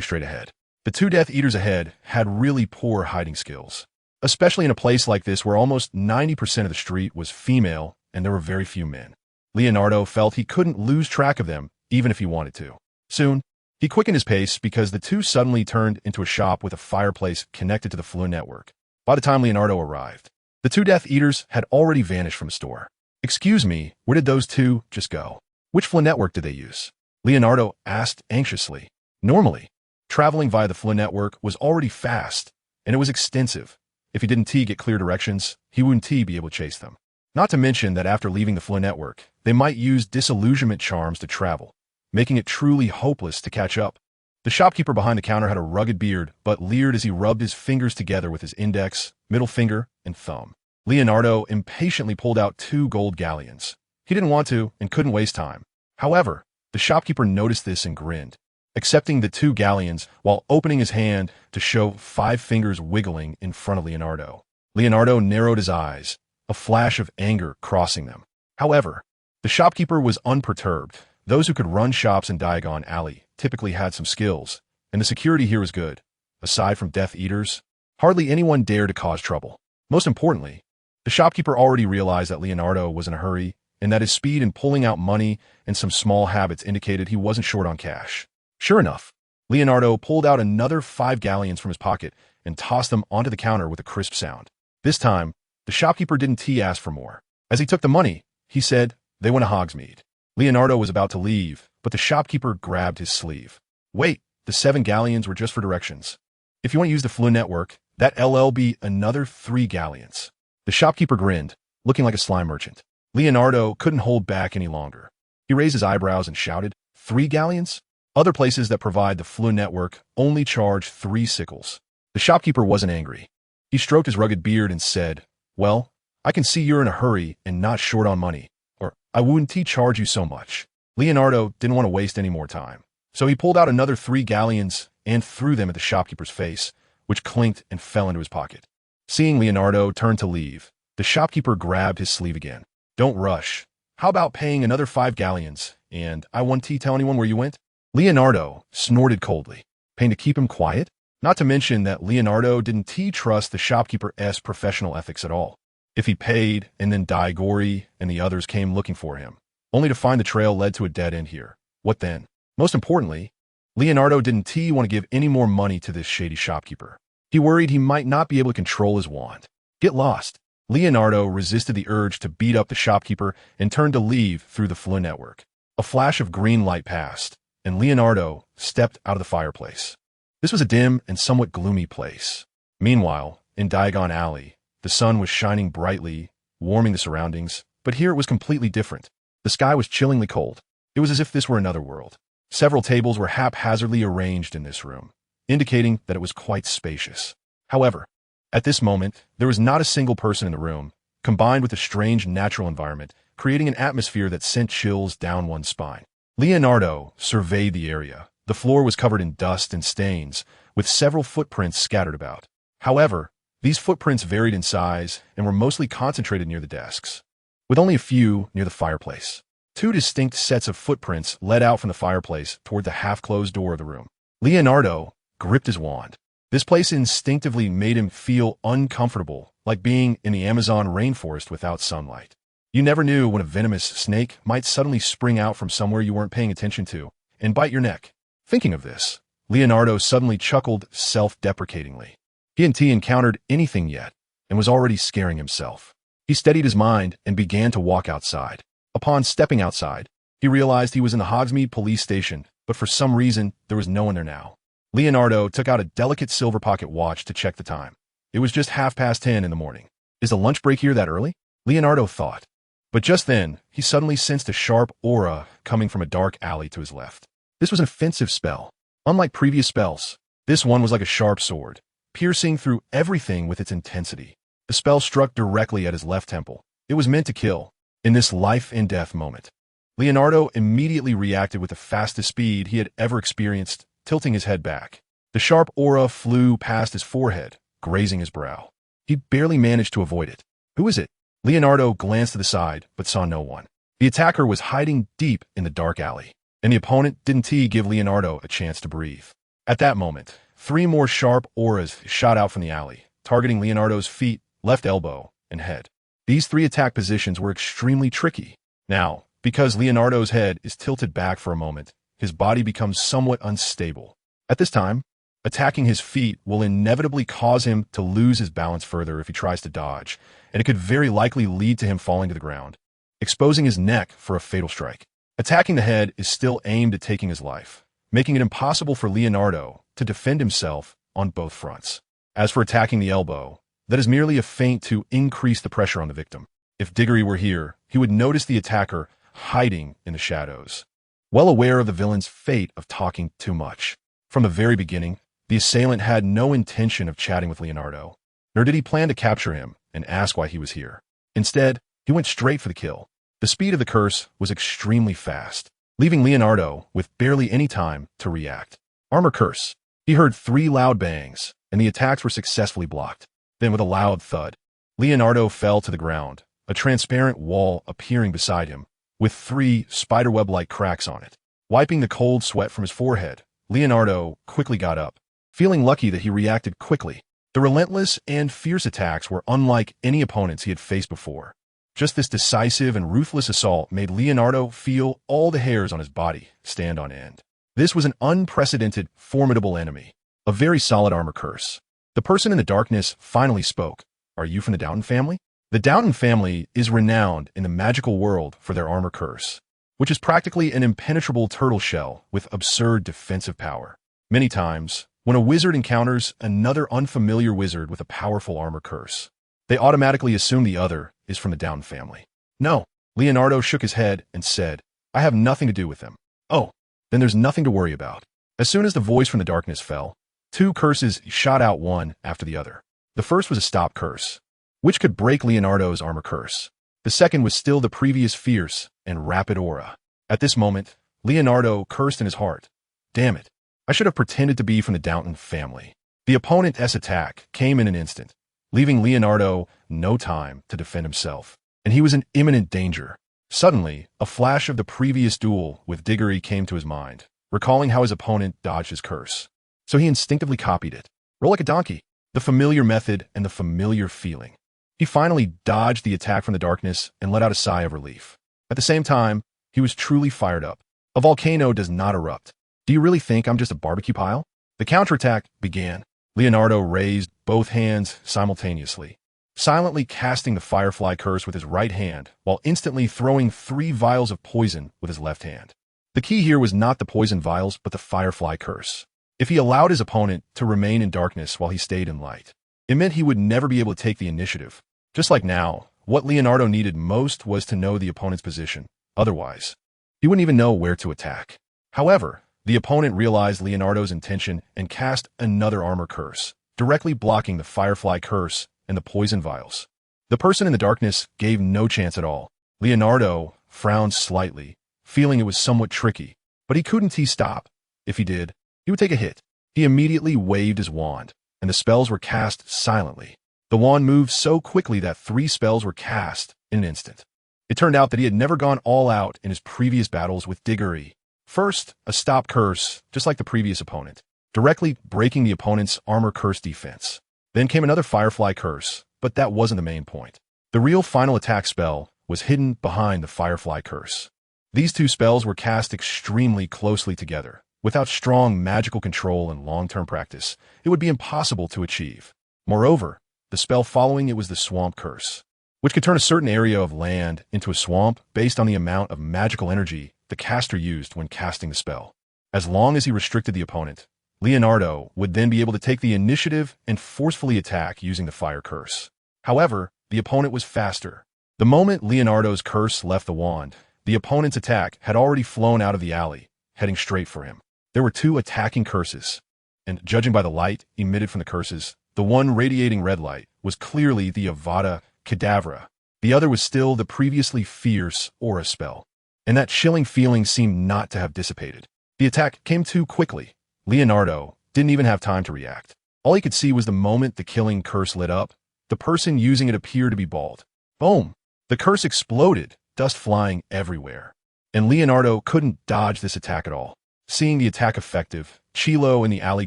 straight ahead. The two Death Eaters ahead had really poor hiding skills, especially in a place like this where almost 90% of the street was female and there were very few men. Leonardo felt he couldn't lose track of them even if he wanted to. Soon, he quickened his pace because the two suddenly turned into a shop with a fireplace connected to the Flu network. By the time Leonardo arrived, the two Death Eaters had already vanished from the store. "Excuse me, where did those two just go? Which Flu network did they use?" Leonardo asked anxiously. Normally, traveling via the Flu network was already fast, and it was extensive. If he didn't get clear directions, he wouldn't be able to chase them. Not to mention that after leaving the Flu network, they might use disillusionment charms to travel, making it truly hopeless to catch up. The shopkeeper behind the counter had a rugged beard, but leered as he rubbed his fingers together with his index, middle finger, and thumb. Leonardo impatiently pulled out 2 gold galleons. He didn't want to and couldn't waste time. However, the shopkeeper noticed this and grinned, accepting the 2 galleons while opening his hand to show 5 fingers wiggling in front of Leonardo. Leonardo narrowed his eyes, a flash of anger crossing them. However, the shopkeeper was unperturbed. Those who could run shops in Diagon Alley typically had some skills, and the security here was good. Aside from Death Eaters, hardly anyone dared to cause trouble. Most importantly, the shopkeeper already realized that Leonardo was in a hurry and that his speed in pulling out money and some small habits indicated he wasn't short on cash. Sure enough, Leonardo pulled out another 5 galleons from his pocket and tossed them onto the counter with a crisp sound. This time, the shopkeeper didn't ask for more. As he took the money, he said, "They went to Hogsmeade." Leonardo was about to leave, but the shopkeeper grabbed his sleeve. "Wait, the 7 galleons were just for directions. If you want to use the Flu network, that'll be another 3 galleons." The shopkeeper grinned, looking like a slime merchant. Leonardo couldn't hold back any longer. He raised his eyebrows and shouted, "3 galleons? Other places that provide the Flu network only charge 3 sickles." The shopkeeper wasn't angry. He stroked his rugged beard and said, "Well, I can see you're in a hurry and not short on money, or I wouldn't charge you so much." Leonardo didn't want to waste any more time, so he pulled out another 3 galleons and threw them at the shopkeeper's face, which clinked and fell into his pocket. Seeing Leonardo turn to leave, the shopkeeper grabbed his sleeve again. "Don't rush. How about paying another 5 galleons, and I won't tell anyone where you went?" Leonardo snorted coldly, paying to keep him quiet, not to mention that Leonardo didn't trust the shopkeeper's professional ethics at all. If he paid and then Diagori and the others came looking for him, only to find the trail led to a dead end here, what then? Most importantly, Leonardo didn't want to give any more money to this shady shopkeeper. He worried he might not be able to control his wand. Get lost. Leonardo resisted the urge to beat up the shopkeeper and turned to leave through the Flu network. A flash of green light passed, and Leonardo stepped out of the fireplace. This was a dim and somewhat gloomy place. Meanwhile, in Diagon Alley, the sun was shining brightly, warming the surroundings, but here it was completely different. The sky was chillingly cold. It was as if this were another world. Several tables were haphazardly arranged in this room, indicating that it was quite spacious. However, at this moment, there was not a single person in the room, combined with the strange natural environment, creating an atmosphere that sent chills down one's spine. Leonardo surveyed the area. The floor was covered in dust and stains, with several footprints scattered about. However, these footprints varied in size and were mostly concentrated near the desks, with only a few near the fireplace. 2 distinct sets of footprints led out from the fireplace toward the half-closed door of the room. Leonardo gripped his wand. This place instinctively made him feel uncomfortable, like being in the Amazon rainforest without sunlight. You never knew when a venomous snake might suddenly spring out from somewhere you weren't paying attention to and bite your neck. Thinking of this, Leonardo suddenly chuckled self-deprecatingly. He hadn't encountered anything yet and was already scaring himself. He steadied his mind and began to walk outside. Upon stepping outside, he realized he was in the Hogsmeade police station, but for some reason, there was no one there now. Leonardo took out a delicate silver pocket watch to check the time. It was just 10:30 in the morning. Is the lunch break here that early? Leonardo thought. But just then, he suddenly sensed a sharp aura coming from a dark alley to his left. This was an offensive spell. Unlike previous spells, this one was like a sharp sword, piercing through everything with its intensity. The spell struck directly at his left temple. It was meant to kill, In this life-and-death moment, Leonardo immediately reacted with the fastest speed he had ever experienced, tilting his head back. The sharp aura flew past his forehead, grazing his brow. He barely managed to avoid it. Who is it? Leonardo glanced to the side, but saw no one. The attacker was hiding deep in the dark alley, and the opponent didn't give Leonardo a chance to breathe. At that moment, 3 more sharp auras shot out from the alley, targeting Leonardo's feet, left elbow, and head. These 3 attack positions were extremely tricky. Now, because Leonardo's head is tilted back for a moment, his body becomes somewhat unstable. At this time, attacking his feet will inevitably cause him to lose his balance further if he tries to dodge, and it could very likely lead to him falling to the ground, exposing his neck for a fatal strike. Attacking the head is still aimed at taking his life, making it impossible for Leonardo to defend himself on both fronts. As for attacking the elbow, that is merely a feint to increase the pressure on the victim. If Diggory were here, he would notice the attacker hiding in the shadows, well aware of the villain's fate of talking too much. From the very beginning, the assailant had no intention of chatting with Leonardo, nor did he plan to capture him and ask why he was here. Instead, he went straight for the kill. The speed of the curse was extremely fast, leaving Leonardo with barely any time to react. Armor curse. He heard 3 loud bangs, and the attacks were successfully blocked. Then with a loud thud, Leonardo fell to the ground, a transparent wall appearing beside him, with 3 spiderweb-like cracks on it. Wiping the cold sweat from his forehead, Leonardo quickly got up, feeling lucky that he reacted quickly. The relentless and fierce attacks were unlike any opponents he had faced before. Just this decisive and ruthless assault made Leonardo feel all the hairs on his body stand on end. This was an unprecedented, formidable enemy, a very solid armor curse. The person in the darkness finally spoke. Are you from the Downton family? The Downton family is renowned in the magical world for their armor curse, which is practically an impenetrable turtle shell with absurd defensive power. Many times, when a wizard encounters another unfamiliar wizard with a powerful armor curse, they automatically assume the other is from the Downton family. No, Leonardo shook his head and said, I have nothing to do with them. Oh, then there's nothing to worry about. As soon as the voice from the darkness fell, 2 curses shot out one after the other. The first was a stop curse, which could break Leonardo's armor curse. The second was still the previous fierce and rapid aura. At this moment, Leonardo cursed in his heart. Damn it, I should have pretended to be from the Downton family. The opponent's attack came in an instant, leaving Leonardo no time to defend himself, and he was in imminent danger. Suddenly, a flash of the previous duel with Diggory came to his mind, recalling how his opponent dodged his curse. So he instinctively copied it. Roll like a donkey. The familiar method and the familiar feeling. He finally dodged the attack from the darkness and let out a sigh of relief. At the same time, he was truly fired up. A volcano does not erupt. Do you really think I'm just a barbecue pile? The counterattack began. Leonardo raised both hands simultaneously, silently casting the Firefly curse with his right hand while instantly throwing 3 vials of poison with his left hand. The key here was not the poison vials, but the Firefly curse. If he allowed his opponent to remain in darkness while he stayed in light, it meant he would never be able to take the initiative. Just like now, what Leonardo needed most was to know the opponent's position. Otherwise, he wouldn't even know where to attack. However, the opponent realized Leonardo's intention and cast another armor curse, directly blocking the Firefly curse and the poison vials. The person in the darkness gave no chance at all. Leonardo frowned slightly, feeling it was somewhat tricky, but he couldn't stop. If he did, he would take a hit. He immediately waved his wand, and the spells were cast silently. The wand moved so quickly that 3 spells were cast in an instant. It turned out that he had never gone all out in his previous battles with Diggory. First, a stop curse, just like the previous opponent, directly breaking the opponent's armor curse defense. Then came another Firefly curse, but that wasn't the main point. The real final attack spell was hidden behind the Firefly curse. These 2 spells were cast extremely closely together. Without strong magical control and long-term practice, it would be impossible to achieve. Moreover, the spell following it was the Swamp Curse, which could turn a certain area of land into a swamp based on the amount of magical energy the caster used when casting the spell. As long as he restricted the opponent, Leonardo would then be able to take the initiative and forcefully attack using the Fire Curse. However, the opponent was faster. The moment Leonardo's curse left the wand, the opponent's attack had already flown out of the alley, heading straight for him. There were 2 attacking curses, and judging by the light emitted from the curses, the one radiating red light was clearly the Avada Kedavra, The other was still the previously fierce aura spell, and that chilling feeling seemed not to have dissipated. The attack came too quickly. Leonardo didn't even have time to react. All he could see was the moment the killing curse lit up, the person using it appeared to be bald. Boom! The curse exploded, dust flying everywhere. And Leonardo couldn't dodge this attack at all. Seeing the attack effective, Chilo in the alley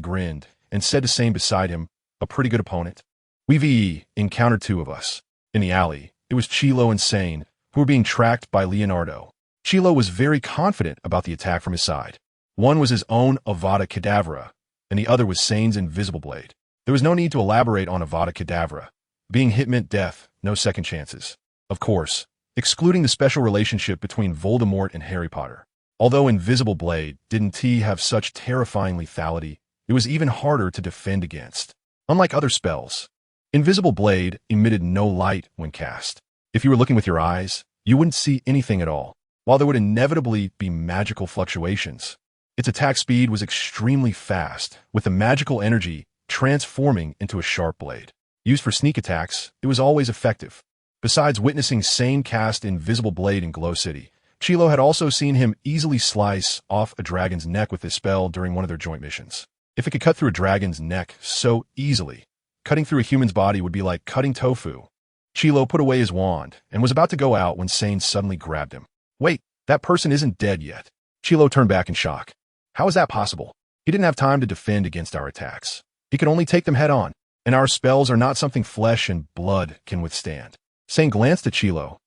grinned and said to Sane beside him, "A pretty good opponent." We encountered two of us. In the alley, it was Chilo and Sane, who were being tracked by Leonardo. Chilo was very confident about the attack from his side. One was his own Avada Kedavra, and the other was Sane's invisible blade. There was no need to elaborate on Avada Kedavra. Being hit meant death, no second chances. Of course, excluding the special relationship between Voldemort and Harry Potter. Although Invisible Blade didn't have such terrifying lethality, it was even harder to defend against. Unlike other spells, Invisible Blade emitted no light when cast. If you were looking with your eyes, you wouldn't see anything at all, while there would inevitably be magical fluctuations. Its attack speed was extremely fast, with the magical energy transforming into a sharp blade. Used for sneak attacks, it was always effective. Besides witnessing Sane cast Invisible Blade in Glow City, Chilo had also seen him easily slice off a dragon's neck with this spell during one of their joint missions. If it could cut through a dragon's neck so easily, cutting through a human's body would be like cutting tofu. Chilo put away his wand and was about to go out when Sane suddenly grabbed him. "Wait, that person isn't dead yet." Chilo turned back in shock. How is that possible? He didn't have time to defend against our attacks. He could only take them head on, and our spells are not something flesh and blood can withstand. Sane glanced at Chilo.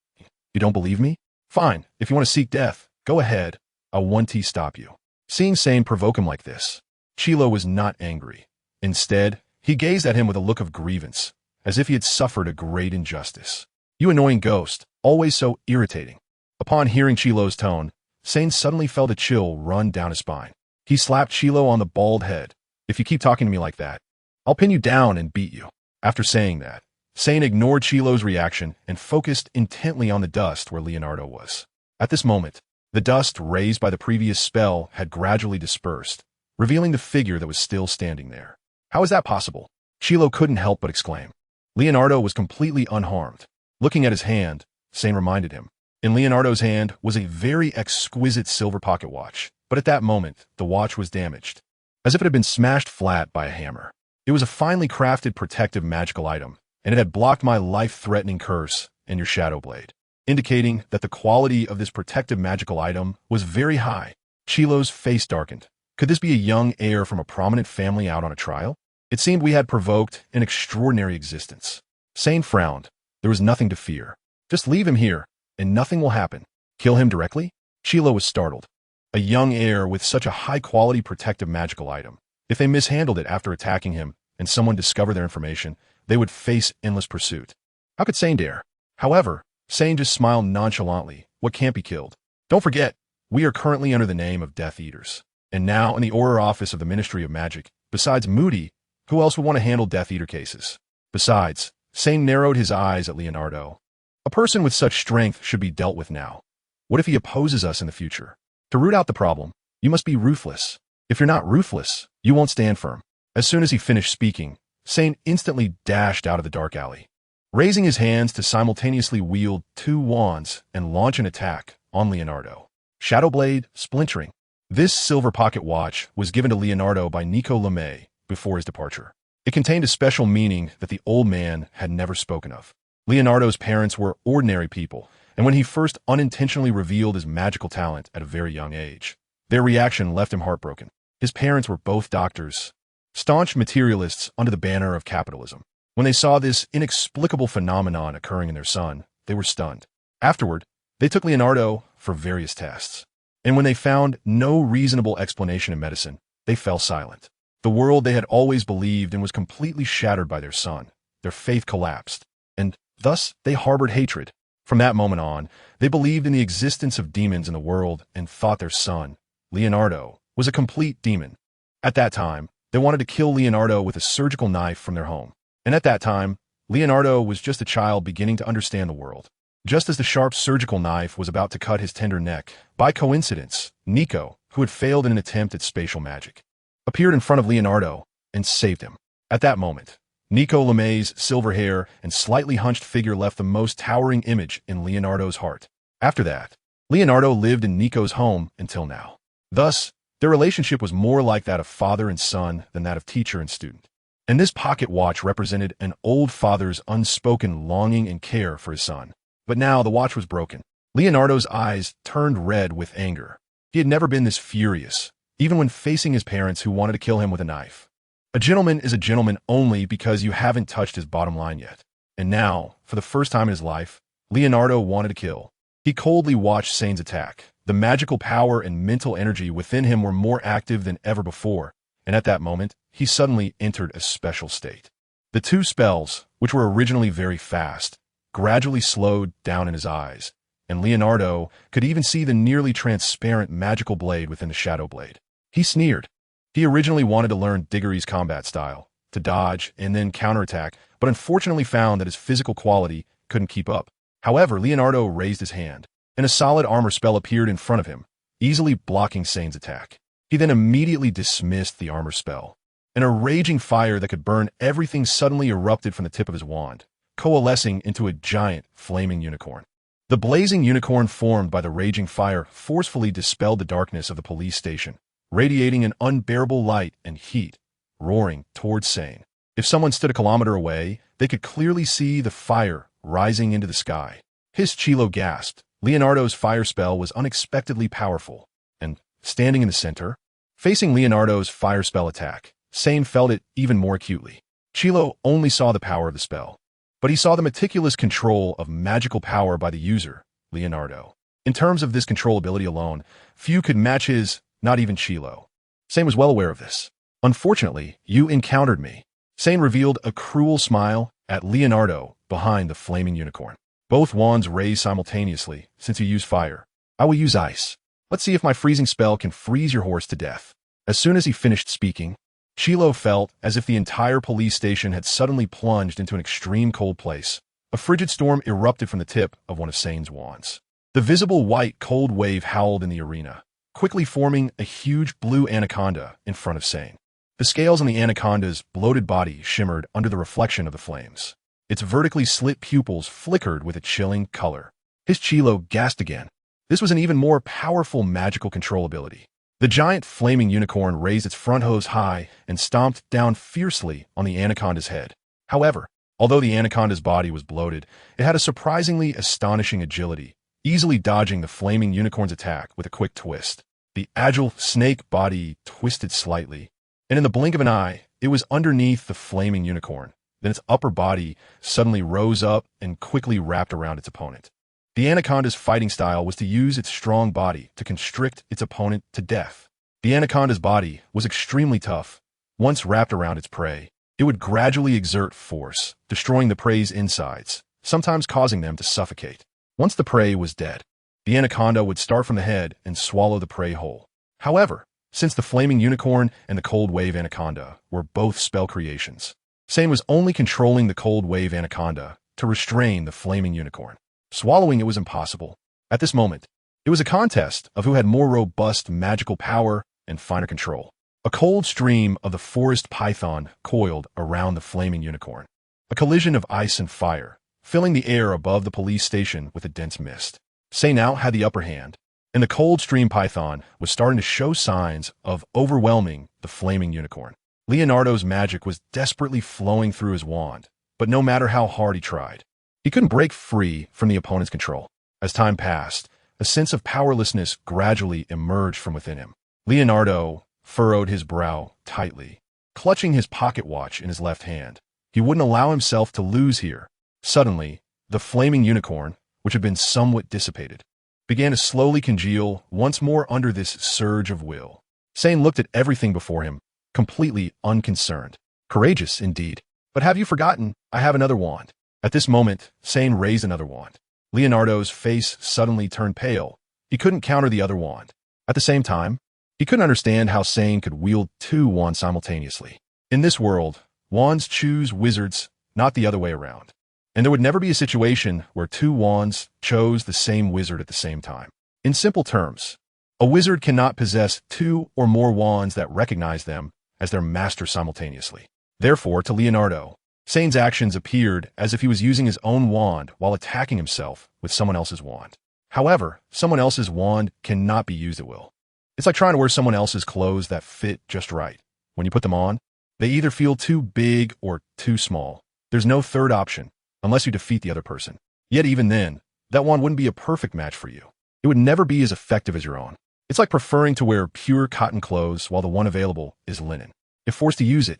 "You don't believe me? Fine, if you want to seek death, go ahead. I'll 1T stop you." Seeing Sane provoke him like this, Chilo was not angry. Instead, he gazed at him with a look of grievance, as if he had suffered a great injustice. "You annoying ghost, always so irritating." Upon hearing Chilo's tone, Sane suddenly felt a chill run down his spine. He slapped Chilo on the bald head. "If you keep talking to me like that, I'll pin you down and beat you." After saying that, Sane ignored Chilo's reaction and focused intently on the dust where Leonardo was. At this moment, the dust raised by the previous spell had gradually dispersed, revealing the figure that was still standing there. How is that possible? Chilo couldn't help but exclaim. Leonardo was completely unharmed. Looking at his hand, Sane reminded him. In Leonardo's hand was a very exquisite silver pocket watch, but at that moment, the watch was damaged, as if it had been smashed flat by a hammer. It was a finely crafted protective magical item, and it had blocked my life-threatening curse and your shadow blade, indicating that the quality of this protective magical item was very high. Chilo's face darkened. Could this be a young heir from a prominent family out on a trial? It seemed we had provoked an extraordinary existence. Sane frowned. There was nothing to fear. Just leave him here, and nothing will happen. Kill him directly? Chilo was startled. A young heir with such a high-quality protective magical item. If they mishandled it after attacking him and someone discovered their information, they would face endless pursuit. How could Sane dare? However, Sane just smiled nonchalantly. What can't be killed? Don't forget, we are currently under the name of Death Eaters. And now in the Aura Office of the Ministry of Magic, besides Moody, who else would want to handle Death Eater cases? Besides, Sane narrowed his eyes at Leonardo. A person with such strength should be dealt with now. What if he opposes us in the future? To root out the problem, you must be ruthless. If you're not ruthless, you won't stand firm. As soon as he finished speaking, Sane instantly dashed out of the dark alley, raising his hands to simultaneously wield two wands and launch an attack on Leonardo. Shadow Blade, splintering. This silver pocket watch was given to Leonardo by Nico LeMay before his departure. It contained a special meaning that the old man had never spoken of. Leonardo's parents were ordinary people, and when he first unintentionally revealed his magical talent at a very young age, their reaction left him heartbroken. His parents were both doctors, staunch materialists under the banner of capitalism. When they saw this inexplicable phenomenon occurring in their son, they were stunned. Afterward, they took Leonardo for various tests, and when they found no reasonable explanation in medicine, they fell silent. The world they had always believed in was completely shattered by their son. Their faith collapsed, and thus they harbored hatred. From that moment on, they believed in the existence of demons in the world and thought their son, Leonardo, was a complete demon. At that time, they wanted to kill Leonardo with a surgical knife from their home. And at that time, Leonardo was just a child beginning to understand the world. Just as the sharp surgical knife was about to cut his tender neck, by coincidence, Nico, who had failed in an attempt at spatial magic, appeared in front of Leonardo and saved him. At that moment, Nico Lemay's silver hair and slightly hunched figure left the most towering image in Leonardo's heart. After that, Leonardo lived in Nico's home until now. Thus, their relationship was more like that of father and son than that of teacher and student. And this pocket watch represented an old father's unspoken longing and care for his son. But now the watch was broken. Leonardo's eyes turned red with anger. He had never been this furious, even when facing his parents who wanted to kill him with a knife. A gentleman is a gentleman only because you haven't touched his bottom line yet. And now, for the first time in his life, Leonardo wanted to kill. He coldly watched Sane's attack. The magical power and mental energy within him were more active than ever before, and at that moment, he suddenly entered a special state. The two spells, which were originally very fast, gradually slowed down in his eyes, and Leonardo could even see the nearly transparent magical blade within the shadow blade. He sneered. He originally wanted to learn Diggory's combat style, to dodge and then counterattack, but unfortunately found that his physical quality couldn't keep up. However, Leonardo raised his hand, and a solid armor spell appeared in front of him, easily blocking Sane's attack. He then immediately dismissed the armor spell, and a raging fire that could burn everything suddenly erupted from the tip of his wand, coalescing into a giant, flaming unicorn. The blazing unicorn formed by the raging fire forcefully dispelled the darkness of the police station, radiating an unbearable light and heat, roaring towards Sane. If someone stood a kilometer away, they could clearly see the fire rising into the sky. His Chilo gasped. Leonardo's fire spell was unexpectedly powerful, and, standing in the center, facing Leonardo's fire spell attack, Sane felt it even more acutely. Chilo only saw the power of the spell, but he saw the meticulous control of magical power by the user, Leonardo. In terms of this control ability alone, few could match his, not even Chilo. Sane was well aware of this. Unfortunately, you encountered me. Sane revealed a cruel smile at Leonardo behind the flaming unicorn. Both wands raised simultaneously, since you use fire. I will use ice. Let's see if my freezing spell can freeze your horse to death. As soon as he finished speaking, Chilo felt as if the entire police station had suddenly plunged into an extreme cold place. A frigid storm erupted from the tip of one of Sane's wands. The visible white cold wave howled in the arena, quickly forming a huge blue anaconda in front of Sane. The scales on the anaconda's bloated body shimmered under the reflection of the flames. Its vertically slit pupils flickered with a chilling color. His Chilo gasped again. This was an even more powerful magical control ability. The giant flaming unicorn raised its front hooves high and stomped down fiercely on the anaconda's head. However, although the anaconda's body was bloated, it had a surprisingly astonishing agility, easily dodging the flaming unicorn's attack with a quick twist. The agile snake body twisted slightly, and in the blink of an eye, it was underneath the flaming unicorn. Then its upper body suddenly rose up and quickly wrapped around its opponent. The anaconda's fighting style was to use its strong body to constrict its opponent to death. The anaconda's body was extremely tough. Once wrapped around its prey, it would gradually exert force, destroying the prey's insides, sometimes causing them to suffocate. Once the prey was dead, the anaconda would start from the head and swallow the prey whole. However, since the flaming unicorn and the cold wave anaconda were both spell creations, Sane was only controlling the cold wave anaconda to restrain the flaming unicorn. Swallowing it was impossible. At this moment, it was a contest of who had more robust magical power and finer control. A cold stream of the forest python coiled around the flaming unicorn. A collision of ice and fire, filling the air above the police station with a dense mist. Sane now had the upper hand, and the cold stream python was starting to show signs of overwhelming the flaming unicorn. Leonardo's magic was desperately flowing through his wand, but no matter how hard he tried, he couldn't break free from the opponent's control. As time passed, a sense of powerlessness gradually emerged from within him. Leonardo furrowed his brow tightly, clutching his pocket watch in his left hand. He wouldn't allow himself to lose here. Suddenly, the flaming unicorn, which had been somewhat dissipated, began to slowly congeal once more under this surge of will. Sane looked at everything before him, completely unconcerned. Courageous, indeed. But have you forgotten, I have another wand. At this moment, Sane raised another wand. Leonardo's face suddenly turned pale. He couldn't counter the other wand. At the same time, he couldn't understand how Sane could wield two wands simultaneously. In this world, wands choose wizards, not the other way around. And there would never be a situation where two wands chose the same wizard at the same time. In simple terms, a wizard cannot possess two or more wands that recognize them as their master simultaneously. Therefore, to Leonardo, Sane's actions appeared as if he was using his own wand while attacking himself with someone else's wand. However, someone else's wand cannot be used at will. It's like trying to wear someone else's clothes that fit just right. When you put them on, they either feel too big or too small. There's no third option, unless you defeat the other person. Yet even then, that wand wouldn't be a perfect match for you. It would never be as effective as your own. It's like preferring to wear pure cotton clothes while the one available is linen. If forced to use it,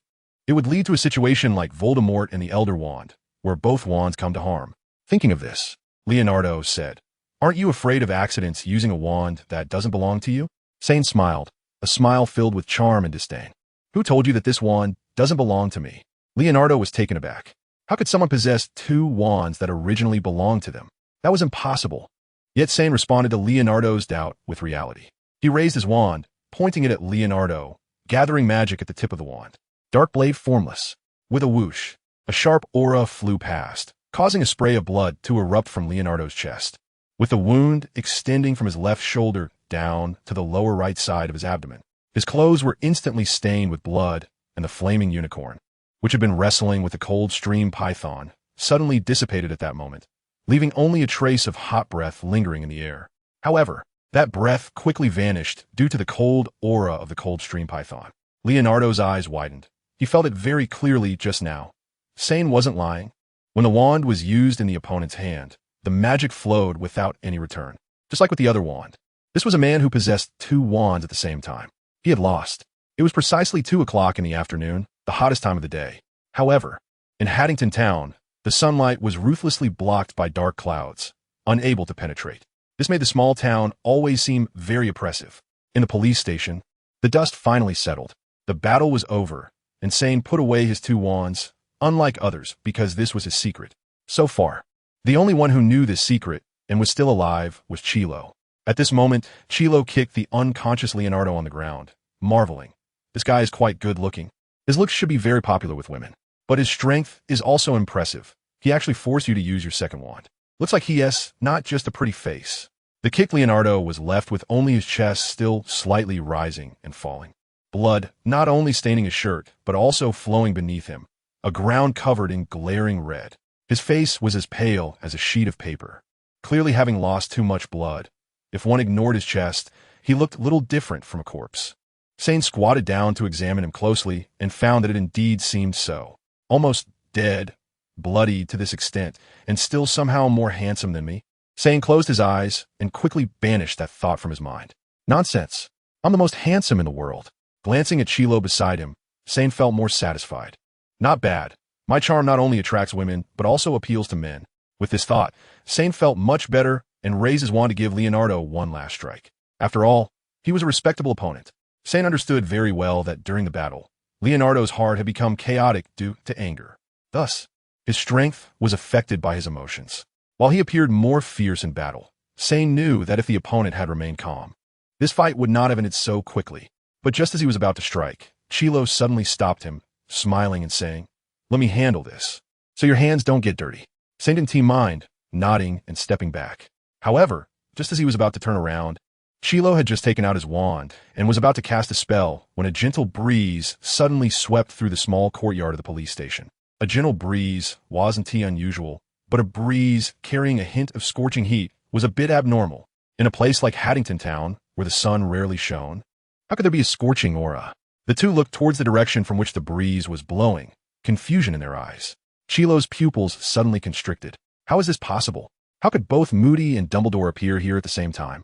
it would lead to a situation like Voldemort and the Elder Wand, where both wands come to harm. Thinking of this, Leonardo said, "Aren't you afraid of accidents using a wand that doesn't belong to you?" Sane smiled, a smile filled with charm and disdain. "Who told you that this wand doesn't belong to me?" Leonardo was taken aback. How could someone possess two wands that originally belonged to them? That was impossible. Yet Sane responded to Leonardo's doubt with reality. He raised his wand, pointing it at Leonardo, gathering magic at the tip of the wand. Dark blade formless. With a whoosh, a sharp aura flew past, causing a spray of blood to erupt from Leonardo's chest, with the wound extending from his left shoulder down to the lower right side of his abdomen. His clothes were instantly stained with blood, and the flaming unicorn, which had been wrestling with the cold stream python, suddenly dissipated at that moment, leaving only a trace of hot breath lingering in the air. However, that breath quickly vanished due to the cold aura of the cold stream python. Leonardo's eyes widened. He felt it very clearly just now. Sane wasn't lying. When the wand was used in the opponent's hand, the magic flowed without any return, just like with the other wand. This was a man who possessed two wands at the same time. He had lost. It was precisely 2 o'clock in the afternoon, the hottest time of the day. However, in Haddington Town, the sunlight was ruthlessly blocked by dark clouds, unable to penetrate. This made the small town always seem very oppressive. In the police station, the dust finally settled. The battle was over, and Sane put away his two wands, unlike others, because this was his secret. So far, the only one who knew this secret and was still alive was Chilo. At this moment, Chilo kicked the unconscious Leonardo on the ground, marveling. This guy is quite good-looking. His looks should be very popular with women. But his strength is also impressive. He actually forced you to use your second wand. Looks like he has not just a pretty face. The kicked Leonardo was left with only his chest still slightly rising and falling. Blood not only staining his shirt, but also flowing beneath him, a ground covered in glaring red. His face was as pale as a sheet of paper, clearly having lost too much blood. If one ignored his chest, he looked little different from a corpse. Sane squatted down to examine him closely and found that it indeed seemed so. Almost dead, bloody to this extent, and still somehow more handsome than me. Sane closed his eyes and quickly banished that thought from his mind. Nonsense. I'm the most handsome in the world. Glancing at Chilo beside him, Sane felt more satisfied. Not bad. My charm not only attracts women, but also appeals to men. With this thought, Sane felt much better and raised his wand to give Leonardo one last strike. After all, he was a respectable opponent. Sane understood very well that during the battle, Leonardo's heart had become chaotic due to anger. Thus, his strength was affected by his emotions. While he appeared more fierce in battle, Sane knew that if the opponent had remained calm, this fight would not have ended so quickly. But just as he was about to strike, Chilo suddenly stopped him, smiling and saying, "Let me handle this, so your hands don't get dirty." Sane didn't mind, nodding and stepping back. However, just as he was about to turn around, Chilo had just taken out his wand and was about to cast a spell when a gentle breeze suddenly swept through the small courtyard of the police station. A gentle breeze wasn't unusual, but a breeze carrying a hint of scorching heat was a bit abnormal. In a place like Haddington Town, where the sun rarely shone, how could there be a scorching aura? The two looked towards the direction from which the breeze was blowing, confusion in their eyes. Chilo's pupils suddenly constricted. How is this possible? How could both Moody and Dumbledore appear here at the same time?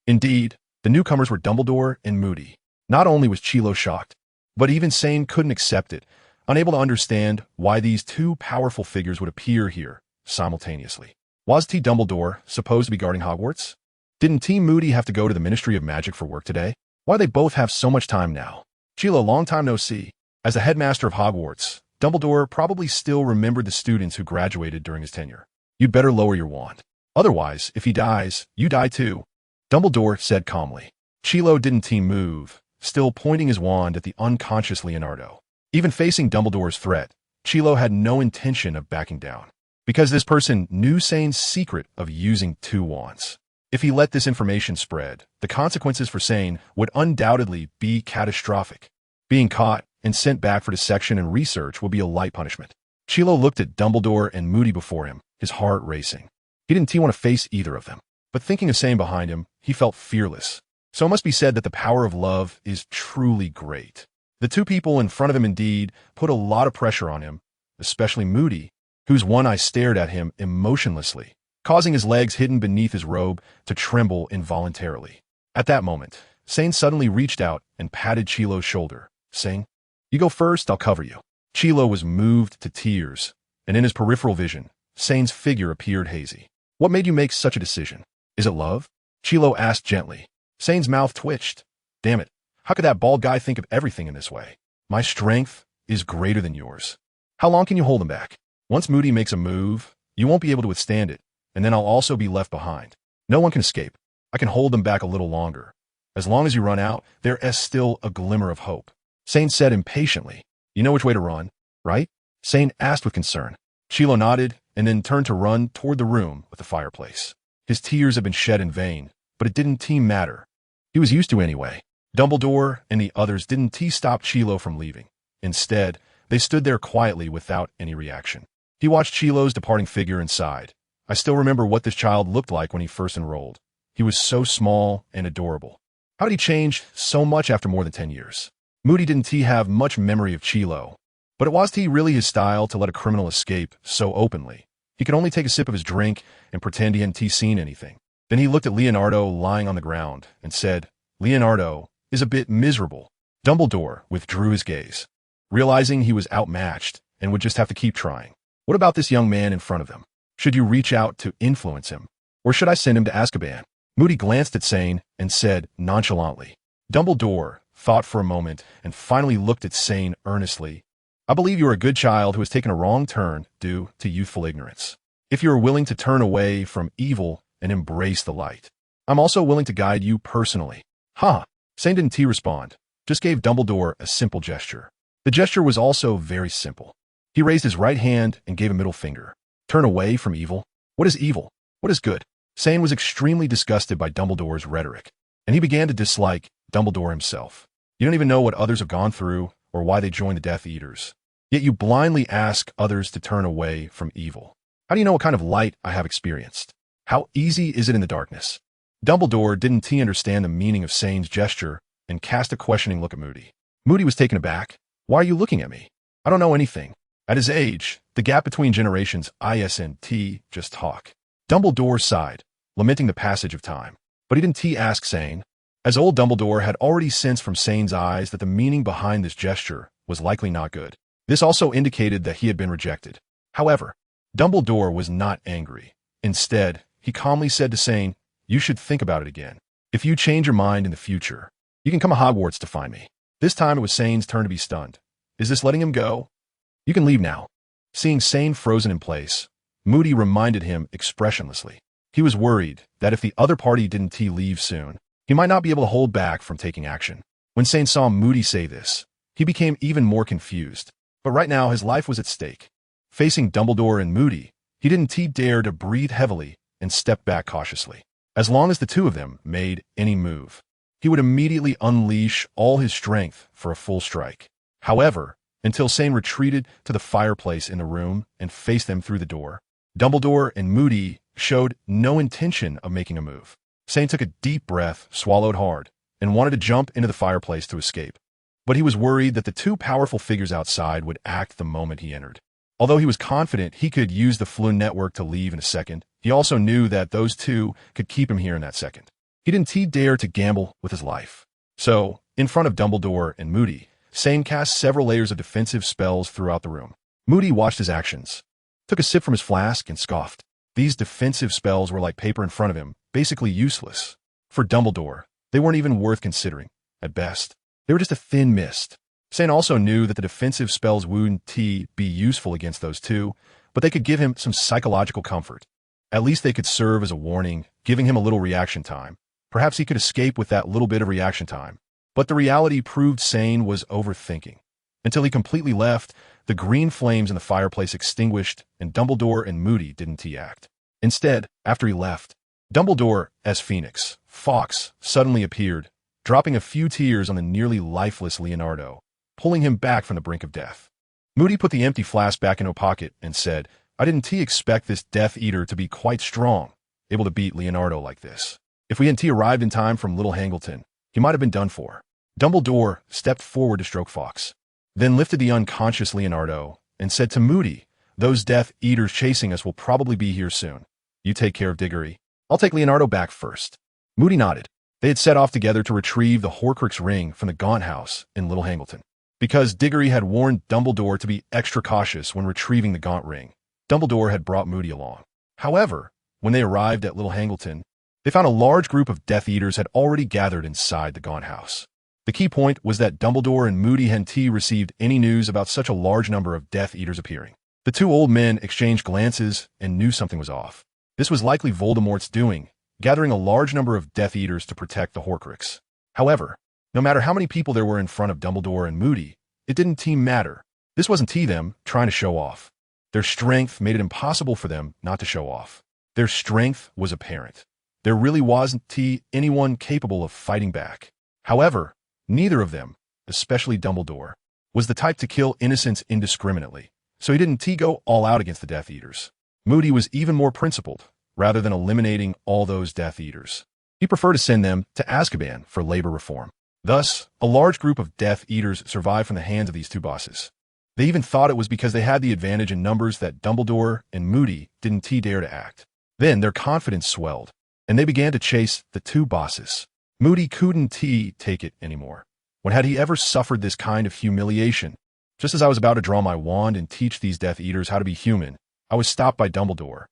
Indeed, the newcomers were Dumbledore and Moody. Not only was Chilo shocked, but even Sane couldn't accept it, unable to understand why these two powerful figures would appear here simultaneously. Was T. Dumbledore supposed to be guarding Hogwarts? Didn't T. Moody have to go to the Ministry of Magic for work today? Why they both have so much time now? Chilo, long time no see. As the headmaster of Hogwarts, Dumbledore probably still remembered the students who graduated during his tenure. You'd better lower your wand. Otherwise, if he dies, you die too, Dumbledore said calmly. Chilo didn't move, still pointing his wand at the unconscious Leonardo. Even facing Dumbledore's threat, Chilo had no intention of backing down, because this person knew Sane's secret of using two wands. If he let this information spread, the consequences for Sane would undoubtedly be catastrophic. Being caught and sent back for dissection and research would be a light punishment. Chilo looked at Dumbledore and Moody before him, his heart racing. He didn't want to face either of them. But thinking of Sane behind him, he felt fearless. So it must be said that the power of love is truly great. The two people in front of him indeed put a lot of pressure on him, especially Moody, whose one eye stared at him emotionlessly, causing his legs hidden beneath his robe to tremble involuntarily. At that moment, Sane suddenly reached out and patted Chilo's shoulder, saying, "You go first, I'll cover you." Chilo was moved to tears, and in his peripheral vision, Sane's figure appeared hazy. "What made you make such a decision? Is it love?" Chilo asked gently. Sane's mouth twitched. "Damn it, how could that bald guy think of everything in this way? My strength is greater than yours. How long can you hold him back? Once Moody makes a move, you won't be able to withstand it, and then I'll also be left behind. No one can escape. I can hold them back a little longer. As long as you run out, there is still a glimmer of hope." Sane said impatiently. "You know which way to run, right?" Sane asked with concern. Chilo nodded and then turned to run toward the room with the fireplace. His tears had been shed in vain, but it didn't matter. He was used to anyway. Dumbledore and the others didn't stop Chilo from leaving. Instead, they stood there quietly without any reaction. He watched Chilo's departing figure and sighed. "I still remember what this child looked like when he first enrolled. He was so small and adorable. How did he change so much after more than 10 years? Moody didn't have much memory of Chilo, but it was really his style to let a criminal escape so openly. He could only take a sip of his drink and pretend he hadn't seen anything. Then he looked at Leonardo lying on the ground and said, "Leonardo is a bit miserable." Dumbledore withdrew his gaze, realizing he was outmatched and would just have to keep trying. "What about this young man in front of them? Should you reach out to influence him? Or should I send him to Azkaban?" Moody glanced at Sane and said nonchalantly. Dumbledore thought for a moment and finally looked at Sane earnestly. "I believe you are a good child who has taken a wrong turn due to youthful ignorance. If you are willing to turn away from evil and embrace the light, I'm also willing to guide you personally." "Huh." Sane didn't respond, just gave Dumbledore a simple gesture. The gesture was also very simple. He raised his right hand and gave a middle finger. "Turn away from evil? What is evil? What is good?" Sane was extremely disgusted by Dumbledore's rhetoric, and he began to dislike Dumbledore himself. "You don't even know what others have gone through or why they joined the Death Eaters. Yet you blindly ask others to turn away from evil. How do you know what kind of light I have experienced? How easy is it in the darkness?" Dumbledore didn't understand the meaning of Sane's gesture and cast a questioning look at Moody. Moody was taken aback. "Why are you looking at me? I don't know anything." At his age, the gap between generations isn't just talk. Dumbledore sighed, lamenting the passage of time. But he didn't ask Sane, as old Dumbledore had already sensed from Sane's eyes that the meaning behind this gesture was likely not good. This also indicated that he had been rejected. However, Dumbledore was not angry. Instead, he calmly said to Sane, "You should think about it again. If you change your mind in the future, you can come to Hogwarts to find me." This time it was Sane's turn to be stunned. "Is this letting him go? You can leave now." Seeing Sane frozen in place, Moody reminded him expressionlessly. He was worried that if the other party didn't leave soon, he might not be able to hold back from taking action. When Sane saw Moody say this, he became even more confused. But right now his life was at stake. Facing Dumbledore and Moody, he didn't dare to breathe heavily and step back cautiously. As long as the two of them made any move, he would immediately unleash all his strength for a full strike. However, until Sane retreated to the fireplace in the room and faced them through the door, Dumbledore and Moody showed no intention of making a move. Sane took a deep breath, swallowed hard, and wanted to jump into the fireplace to escape. But he was worried that the two powerful figures outside would act the moment he entered. Although he was confident he could use the Floon network to leave in a second, he also knew that those two could keep him here in that second. He didn't dare to gamble with his life. So, in front of Dumbledore and Moody, Sane cast several layers of defensive spells throughout the room. Moody watched his actions, took a sip from his flask, and scoffed. These defensive spells were like paper in front of him, basically useless. For Dumbledore, they weren't even worth considering. At best, they were just a thin mist. Sane also knew that the defensive spells wouldn't be useful against those two, but they could give him some psychological comfort. At least they could serve as a warning, giving him a little reaction time. Perhaps he could escape with that little bit of reaction time. But the reality proved Sane was overthinking. Until he completely left, the green flames in the fireplace extinguished, and Dumbledore and Moody didn't act. Instead, after he left, Dumbledore, as Phoenix, Fawkes, suddenly appeared, dropping a few tears on the nearly lifeless Leonardo, pulling him back from the brink of death. Moody put the empty flask back in her pocket and said, I didn't expect this Death Eater to be quite strong, able to beat Leonardo like this. If we hadn't arrived in time from Little Hangleton, he might have been done for. Dumbledore stepped forward to stroke Fawkes, then lifted the unconscious Leonardo and said to Moody, those Death Eaters chasing us will probably be here soon. You take care of Diggory. I'll take Leonardo back first. Moody nodded. They had set off together to retrieve the Horcrux ring from the Gaunt House in Little Hangleton. Because Diggory had warned Dumbledore to be extra cautious when retrieving the Gaunt ring, Dumbledore had brought Moody along. However, when they arrived at Little Hangleton, they found a large group of Death Eaters had already gathered inside the Gaunt House. The key point was that Dumbledore and Moody hadn't received any news about such a large number of Death Eaters appearing. The two old men exchanged glances and knew something was off. This was likely Voldemort's doing, gathering a large number of Death Eaters to protect the Horcrux. However, no matter how many people there were in front of Dumbledore and Moody, it didn't matter. This wasn't them trying to show off. Their strength made it impossible for them not to show off. Their strength was apparent. There really wasn't anyone capable of fighting back. However, neither of them, especially Dumbledore, was the type to kill innocents indiscriminately, so he didn't go all out against the Death Eaters. Moody was even more principled. Rather than eliminating all those Death Eaters, he preferred to send them to Azkaban for labor reform. Thus, a large group of Death Eaters survived from the hands of these two bosses. They even thought it was because they had the advantage in numbers that Dumbledore and Moody didn't dare to act. Then their confidence swelled, and they began to chase the two bosses. Moody couldn't take it anymore. When had he ever suffered this kind of humiliation? Just as I was about to draw my wand and teach these Death Eaters how to be human, I was stopped by Dumbledore,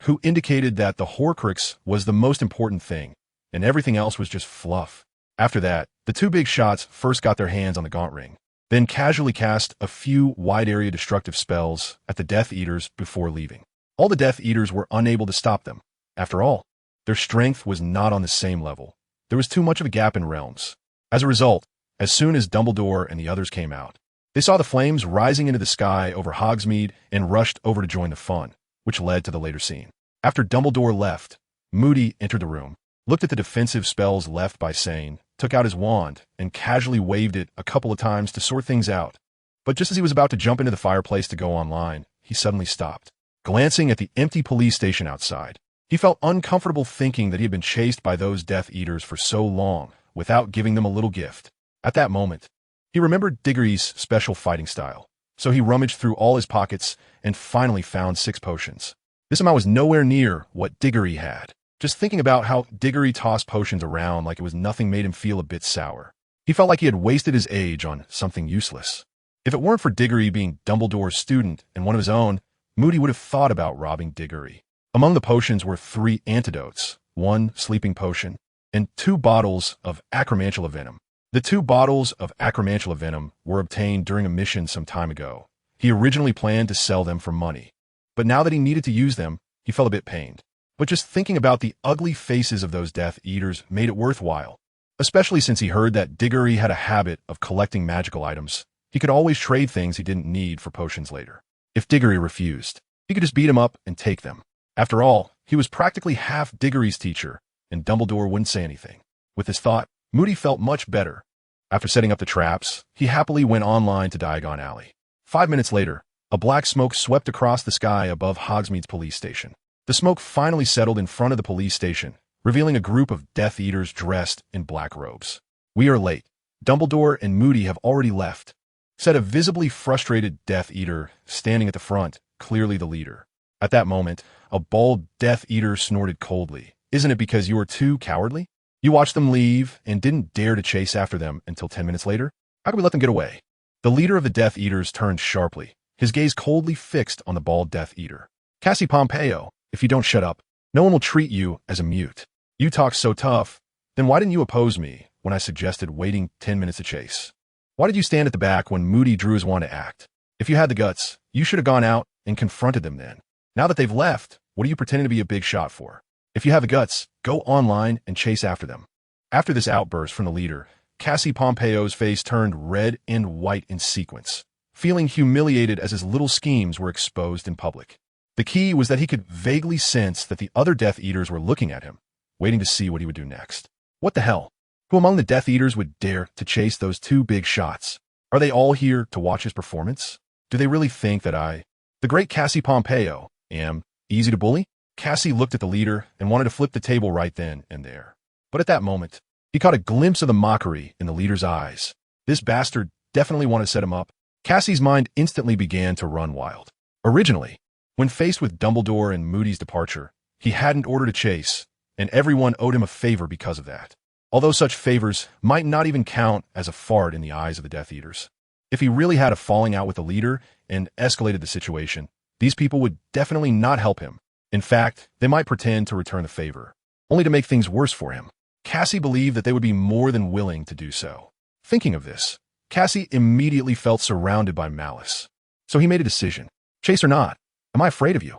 who indicated that the Horcrux was the most important thing, and everything else was just fluff. After that, the two big shots first got their hands on the Gaunt Ring, then casually cast a few wide-area destructive spells at the Death Eaters before leaving. All the Death Eaters were unable to stop them. After all, their strength was not on the same level. There was too much of a gap in realms. As a result, as soon as Dumbledore and the others came out, they saw the flames rising into the sky over Hogsmeade and rushed over to join the fun, which led to the later scene. After Dumbledore left, Moody entered the room, looked at the defensive spells left by Sane, took out his wand, and casually waved it a couple of times to sort things out. But just as he was about to jump into the fireplace to go online, he suddenly stopped. Glancing at the empty police station outside, he felt uncomfortable thinking that he had been chased by those Death Eaters for so long without giving them a little gift. At that moment, he remembered Diggory's special fighting style, so he rummaged through all his pockets and finally found 6 potions. This amount was nowhere near what Diggory had. Just thinking about how Diggory tossed potions around like it was nothing made him feel a bit sour. He felt like he had wasted his age on something useless. If it weren't for Diggory being Dumbledore's student and one of his own, Moody would have thought about robbing Diggory. Among the potions were 3 antidotes, 1 sleeping potion, and 2 bottles of acromantula venom. The 2 bottles of acromantula venom were obtained during a mission some time ago. He originally planned to sell them for money, but now that he needed to use them, he felt a bit pained. But just thinking about the ugly faces of those Death Eaters made it worthwhile, especially since he heard that Diggory had a habit of collecting magical items. He could always trade things he didn't need for potions later. If Diggory refused, he could just beat him up and take them. After all, he was practically half Diggory's teacher, and Dumbledore wouldn't say anything. With this thought, Moody felt much better. After setting up the traps, he happily went online to Diagon Alley. 5 minutes later, a black smoke swept across the sky above Hogsmeade's police station. The smoke finally settled in front of the police station, revealing a group of Death Eaters dressed in black robes. "We are late. Dumbledore and Moody have already left," said a visibly frustrated Death Eater standing at the front, clearly the leader. At that moment, a bald Death Eater snorted coldly. "Isn't it because you are too cowardly? You watched them leave and didn't dare to chase after them until 10 minutes later? How could we let them get away?" The leader of the Death Eaters turned sharply, his gaze coldly fixed on the bald Death Eater. "Cassie Pompeo, if you don't shut up, no one will treat you as a mute. You talk so tough, then why didn't you oppose me when I suggested waiting 10 minutes to chase? Why did you stand at the back when Moody drew his wand to act? If you had the guts, you should have gone out and confronted them then. Now that they've left, what are you pretending to be a big shot for? If you have the guts, go online and chase after them." After this outburst from the leader, Cassie Pompeo's face turned red and white in sequence, feeling humiliated as his little schemes were exposed in public. The key was that he could vaguely sense that the other Death Eaters were looking at him, waiting to see what he would do next. What the hell? Who among the Death Eaters would dare to chase those 2 big shots? Are they all here to watch his performance? Do they really think that I, the great Cassie Pompeo, am easy to bully? Cassie looked at the leader and wanted to flip the table right then and there. But at that moment, he caught a glimpse of the mockery in the leader's eyes. This bastard definitely wanted to set him up. Cassie's mind instantly began to run wild. Originally, when faced with Dumbledore and Moody's departure, he hadn't ordered a chase, and everyone owed him a favor because of that. Although such favors might not even count as a fart in the eyes of the Death Eaters. If he really had a falling out with the leader and escalated the situation, these people would definitely not help him. In fact, they might pretend to return the favor, only to make things worse for him. Cassie believed that they would be more than willing to do so. Thinking of this, Cassie immediately felt surrounded by malice. So he made a decision. Chase or not, am I afraid of you?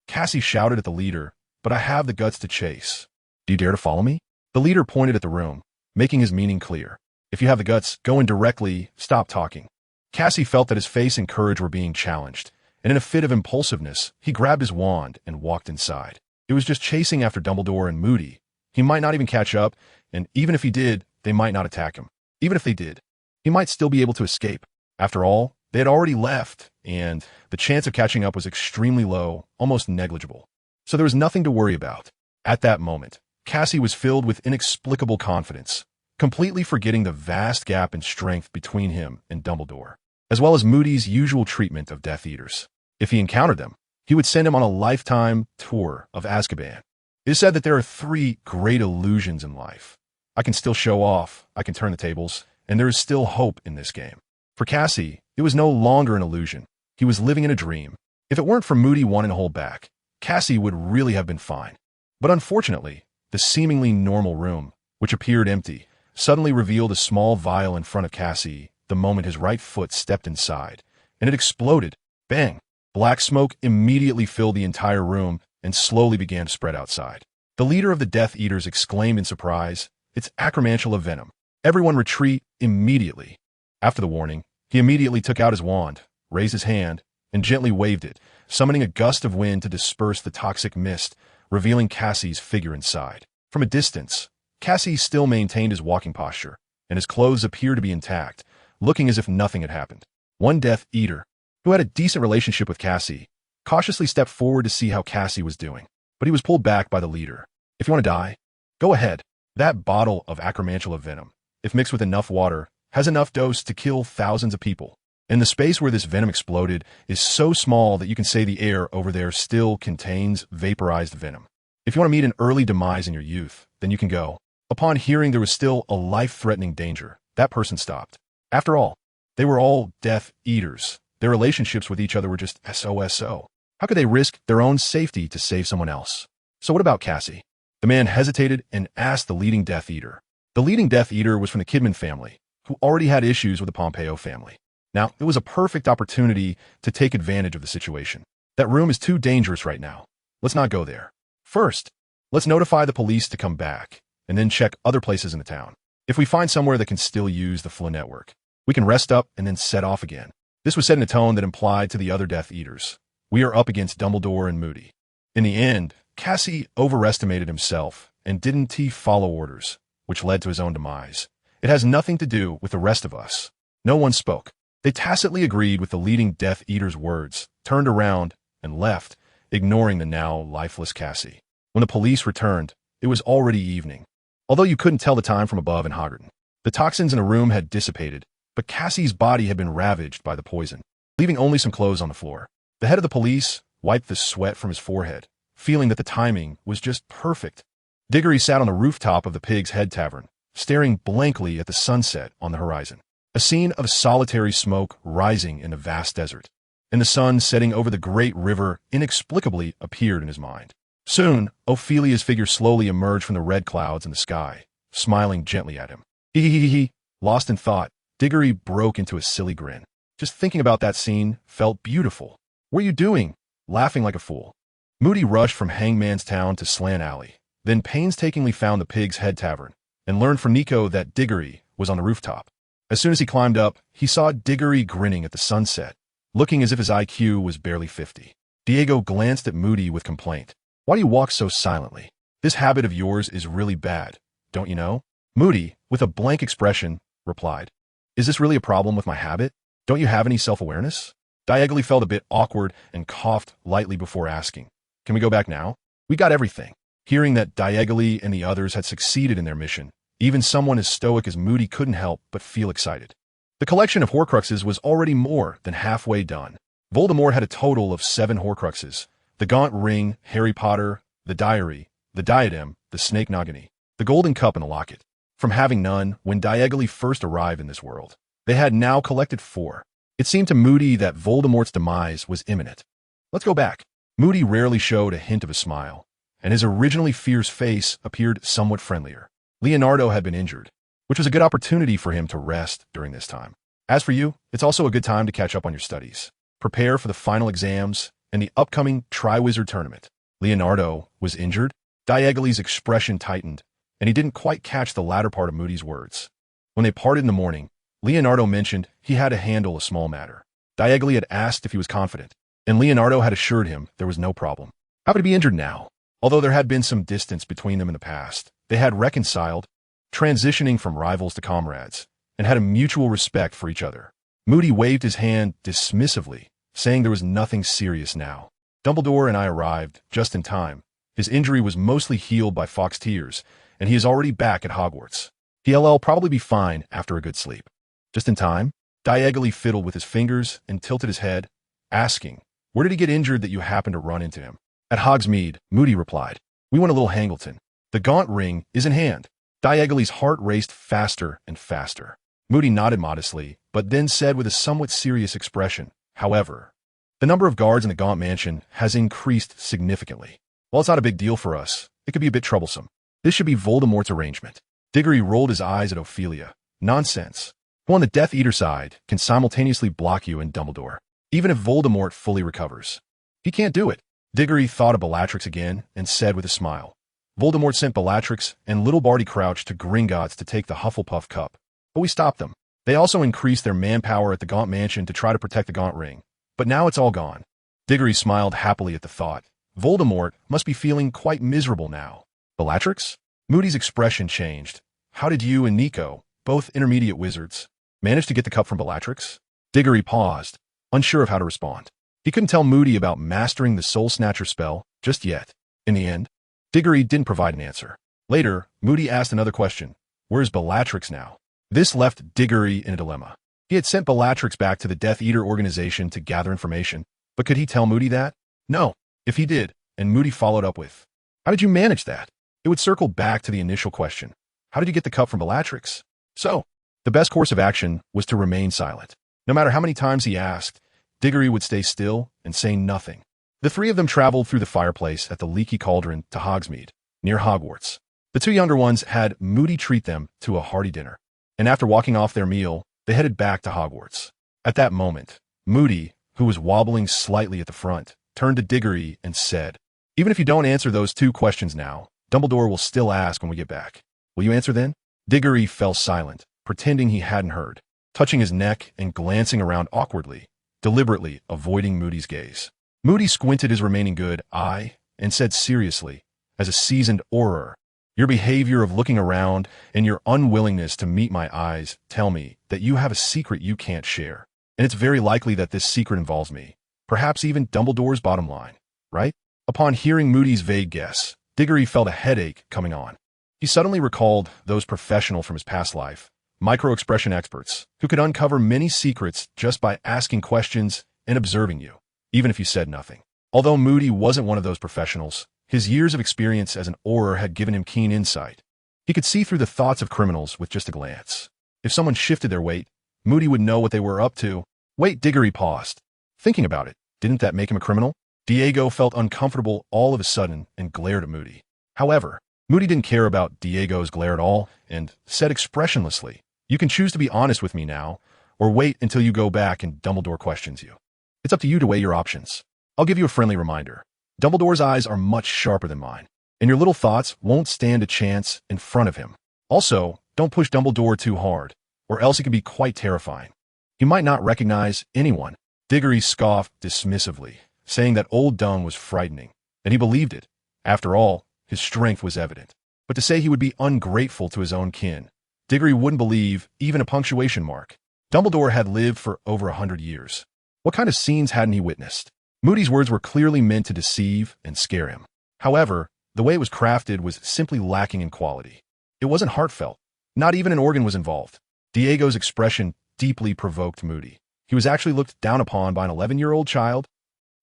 Cassie shouted at the leader, but I have the guts to chase. Do you dare to follow me? The leader pointed at the room, making his meaning clear. If you have the guts, go in directly, stop talking. Cassie felt that his face and courage were being challenged, and in a fit of impulsiveness, he grabbed his wand and walked inside. It was just chasing after Dumbledore and Moody. He might not even catch up, and even if he did, they might not attack him. Even if they did, he might still be able to escape. After all, they had already left, and the chance of catching up was extremely low, almost negligible. So there was nothing to worry about. At that moment, Cassie was filled with inexplicable confidence, completely forgetting the vast gap in strength between him and Dumbledore, as well as Moody's usual treatment of Death Eaters. If he encountered them, he would send him on a lifetime tour of Azkaban. It is said that there are 3 great illusions in life. I can still show off, I can turn the tables, and there is still hope in this game. For Cassie, it was no longer an illusion. He was living in a dream. If it weren't for Moody wanting to hold back, Cassie would really have been fine. But unfortunately, the seemingly normal room, which appeared empty, suddenly revealed a small vial in front of Cassie the moment his right foot stepped inside, and it exploded. Bang! Black smoke immediately filled the entire room and slowly began to spread outside. The leader of the Death Eaters exclaimed in surprise, "It's acromantula venom. Everyone retreat immediately." After the warning, he immediately took out his wand, raised his hand, and gently waved it, summoning a gust of wind to disperse the toxic mist, revealing Cassie's figure inside. From a distance, Cassie still maintained his walking posture, and his clothes appeared to be intact, looking as if nothing had happened. One Death Eater, who had a decent relationship with Cassie, cautiously stepped forward to see how Cassie was doing, but he was pulled back by the leader. "If you want to die, go ahead. That bottle of acromantula venom, if mixed with enough water, has enough dose to kill thousands of people. And the space where this venom exploded is so small that you can say the air over there still contains vaporized venom. If you want to meet an early demise in your youth, then you can go." Upon hearing there was still a life-threatening danger, that person stopped. After all, they were all Death Eaters. Their relationships with each other were just SOSO. How could they risk their own safety to save someone else? So what about Cassie? The man hesitated and asked the leading Death Eater. The leading Death Eater was from the Kidman family, who already had issues with the Pompeo family. Now, it was a perfect opportunity to take advantage of the situation. That room is too dangerous right now. Let's not go there. First, let's notify the police to come back, and then check other places in the town. If we find somewhere that can still use the flow network, we can rest up and then set off again. This was said in a tone that implied to the other Death Eaters, we are up against Dumbledore and Moody. In the end, Cassie overestimated himself and didn't follow orders, which led to his own demise. It has nothing to do with the rest of us. No one spoke. They tacitly agreed with the leading Death Eater's words, turned around, and left, ignoring the now lifeless Cassie. When the police returned, it was already evening. Although you couldn't tell the time from above in Hogwarts, the toxins in a room had dissipated, but Cassie's body had been ravaged by the poison, leaving only some clothes on the floor. The head of the police wiped the sweat from his forehead, feeling that the timing was just perfect. Diggory sat on the rooftop of the Pig's Head Tavern, staring blankly at the sunset on the horizon. A scene of solitary smoke rising in the vast desert, and the sun setting over the great river inexplicably appeared in his mind. Soon, Ophelia's figure slowly emerged from the red clouds in the sky, smiling gently at him. Hee. Lost in thought, Diggory broke into a silly grin. Just thinking about that scene felt beautiful. "What are you doing?" Laughing like a fool. Moody rushed from Hangman's Town to Slant Alley, then painstakingly found the Pig's Head Tavern, and learned from Nico that Diggory was on the rooftop. As soon as he climbed up, he saw Diggory grinning at the sunset, looking as if his IQ was barely 50. Diego glanced at Moody with complaint. "Why do you walk so silently? This habit of yours is really bad, don't you know?" Moody, with a blank expression, replied, "Is this really a problem with my habit? Don't you have any self-awareness?" Diagonally felt a bit awkward and coughed lightly before asking, "Can we go back now? We got everything." Hearing that Diagonally and the others had succeeded in their mission, even someone as stoic as Moody couldn't help but feel excited. The collection of Horcruxes was already more than halfway done. Voldemort had a total of 7 Horcruxes: the Gaunt Ring, Harry Potter, the Diary, the Diadem, the Snake Nagini, the Golden Cup, and the Locket. From having none when Diagonally first arrived in this world, they had now collected 4. It seemed to Moody that Voldemort's demise was imminent. "Let's go back." Moody rarely showed a hint of a smile, and his originally fierce face appeared somewhat friendlier. Leonardo had been injured, which was a good opportunity for him to rest during this time. As for you, it's also a good time to catch up on your studies, prepare for the final exams, and the upcoming Triwizard Tournament. Leonardo was injured? Diagonally's expression tightened, and he didn't quite catch the latter part of Moody's words. When they parted in the morning, Leonardo mentioned he had to handle a small matter. Diagonally had asked if he was confident, and Leonardo had assured him there was no problem. Happened to be injured now. Although there had been some distance between them in the past, they had reconciled, transitioning from rivals to comrades, and had a mutual respect for each other. Moody waved his hand dismissively, saying there was nothing serious now. "Dumbledore and I arrived just in time. His injury was mostly healed by Fox tears, and he is already back at Hogwarts. He'll probably be fine after a good sleep." "Just in time?" Diagonally fiddled with his fingers and tilted his head, asking, "Where did he get injured that you happened to run into him?" "At Hogsmeade," Moody replied. "We went a little Hangleton. The Gaunt Ring is in hand." Diagonally's heart raced faster and faster. Moody nodded modestly, but then said with a somewhat serious expression, "However, the number of guards in the Gaunt Mansion has increased significantly. While it's not a big deal for us, it could be a bit troublesome. This should be Voldemort's arrangement." Diggory rolled his eyes at Ophelia. "Nonsense. Who on the Death Eater side can simultaneously block you and Dumbledore, even if Voldemort fully recovers? He can't do it." Diggory thought of Bellatrix again and said with a smile, "Voldemort sent Bellatrix and little Barty Crouch to Gringotts to take the Hufflepuff Cup, but we stopped them. They also increased their manpower at the Gaunt Mansion to try to protect the Gaunt Ring, but now it's all gone." Diggory smiled happily at the thought. Voldemort must be feeling quite miserable now. "Bellatrix?" Moody's expression changed. "How did you and Nico, both intermediate wizards, manage to get the cup from Bellatrix?" Diggory paused, unsure of how to respond. He couldn't tell Moody about mastering the Soul Snatcher spell just yet. In the end, Diggory didn't provide an answer. Later, Moody asked another question. "Where's Bellatrix now?" This left Diggory in a dilemma. He had sent Bellatrix back to the Death Eater organization to gather information, but could he tell Moody that? No. If he did, and Moody followed up with, "How did you manage that?" it would circle back to the initial question. How did you get the cup from Bellatrix? So, the best course of action was to remain silent. No matter how many times he asked, Diggory would stay still and say nothing. The 3 of them traveled through the fireplace at the Leaky Cauldron to Hogsmeade, near Hogwarts. The 2 younger ones had Moody treat them to a hearty dinner, and after walking off their meal, they headed back to Hogwarts. At that moment, Moody, who was wobbling slightly at the front, turned to Diggory and said, "Even if you don't answer those 2 questions now, Dumbledore will still ask when we get back. Will you answer then?" Diggory fell silent, pretending he hadn't heard, touching his neck and glancing around awkwardly, deliberately avoiding Moody's gaze. Moody squinted his remaining good eye and said seriously, as a seasoned Auror, "Your behavior of looking around and your unwillingness to meet my eyes tell me that you have a secret you can't share, and it's very likely that this secret involves me, perhaps even Dumbledore's bottom line, right?" Upon hearing Moody's vague guess, Diggory felt a headache coming on. He suddenly recalled those professional from his past life, micro-expression experts, who could uncover many secrets just by asking questions and observing you, even if you said nothing. Although Moody wasn't one of those professionals, his years of experience as an Auror had given him keen insight. He could see through the thoughts of criminals with just a glance. If someone shifted their weight, Moody would know what they were up to. Wait, Diggory paused. Thinking about it, didn't that make him a criminal? Diego felt uncomfortable all of a sudden and glared at Moody. However, Moody didn't care about Diego's glare at all and said expressionlessly, "You can choose to be honest with me now, or wait until you go back and Dumbledore questions you. It's up to you to weigh your options. I'll give you a friendly reminder. Dumbledore's eyes are much sharper than mine, and your little thoughts won't stand a chance in front of him. Also, don't push Dumbledore too hard, or else he can be quite terrifying. He might not recognize anyone." Diggory scoffed dismissively, saying that old Dung was frightening, and he believed it. After all, his strength was evident. But to say he would be ungrateful to his own kin, Diggory wouldn't believe even a punctuation mark. Dumbledore had lived for over 100 years. What kind of scenes hadn't he witnessed? Moody's words were clearly meant to deceive and scare him. However, the way it was crafted was simply lacking in quality. It wasn't heartfelt. Not even an organ was involved. Diego's expression deeply provoked Moody. He was actually looked down upon by an 11-year-old child.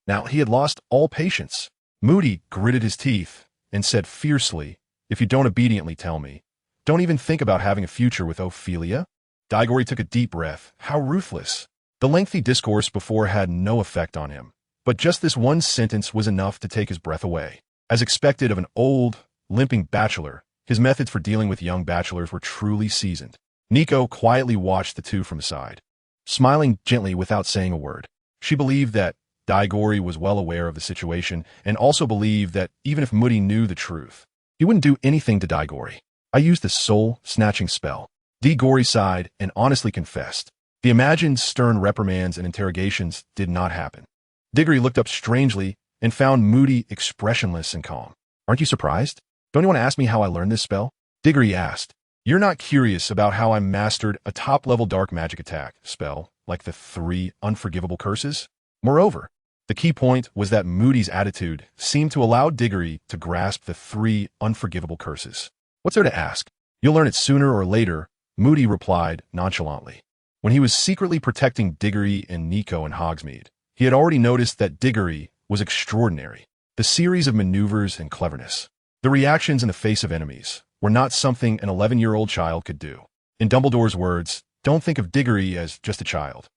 Now, he had lost all patience. Moody gritted his teeth and said fiercely, "If you don't obediently tell me, don't even think about having a future with Ophelia?" Digory took a deep breath. How ruthless. The lengthy discourse before had no effect on him, but just this one sentence was enough to take his breath away. As expected of an old, limping bachelor, his methods for dealing with young bachelors were truly seasoned. Nico quietly watched the two from the side, smiling gently without saying a word. She believed that Digory was well aware of the situation and also believed that even if Moody knew the truth, he wouldn't do anything to Digory. "I used the soul-snatching spell." Digory sighed and honestly confessed. The imagined stern reprimands and interrogations did not happen. Digory looked up strangely and found Moody expressionless and calm. "Aren't you surprised? Don't you want to ask me how I learned this spell?" Digory asked. "You're not curious about how I mastered a top-level dark magic attack spell like the 3 unforgivable curses?" Moreover, the key point was that Moody's attitude seemed to allow Digory to grasp the 3 unforgivable curses. "What's there to ask? You'll learn it sooner or later," Moody replied nonchalantly. When he was secretly protecting Digory and Nico in Hogsmeade, he had already noticed that Digory was extraordinary. The series of maneuvers and cleverness, the reactions in the face of enemies, were not something an 11-year-old child could do. In Dumbledore's words, don't think of Digory as just a child.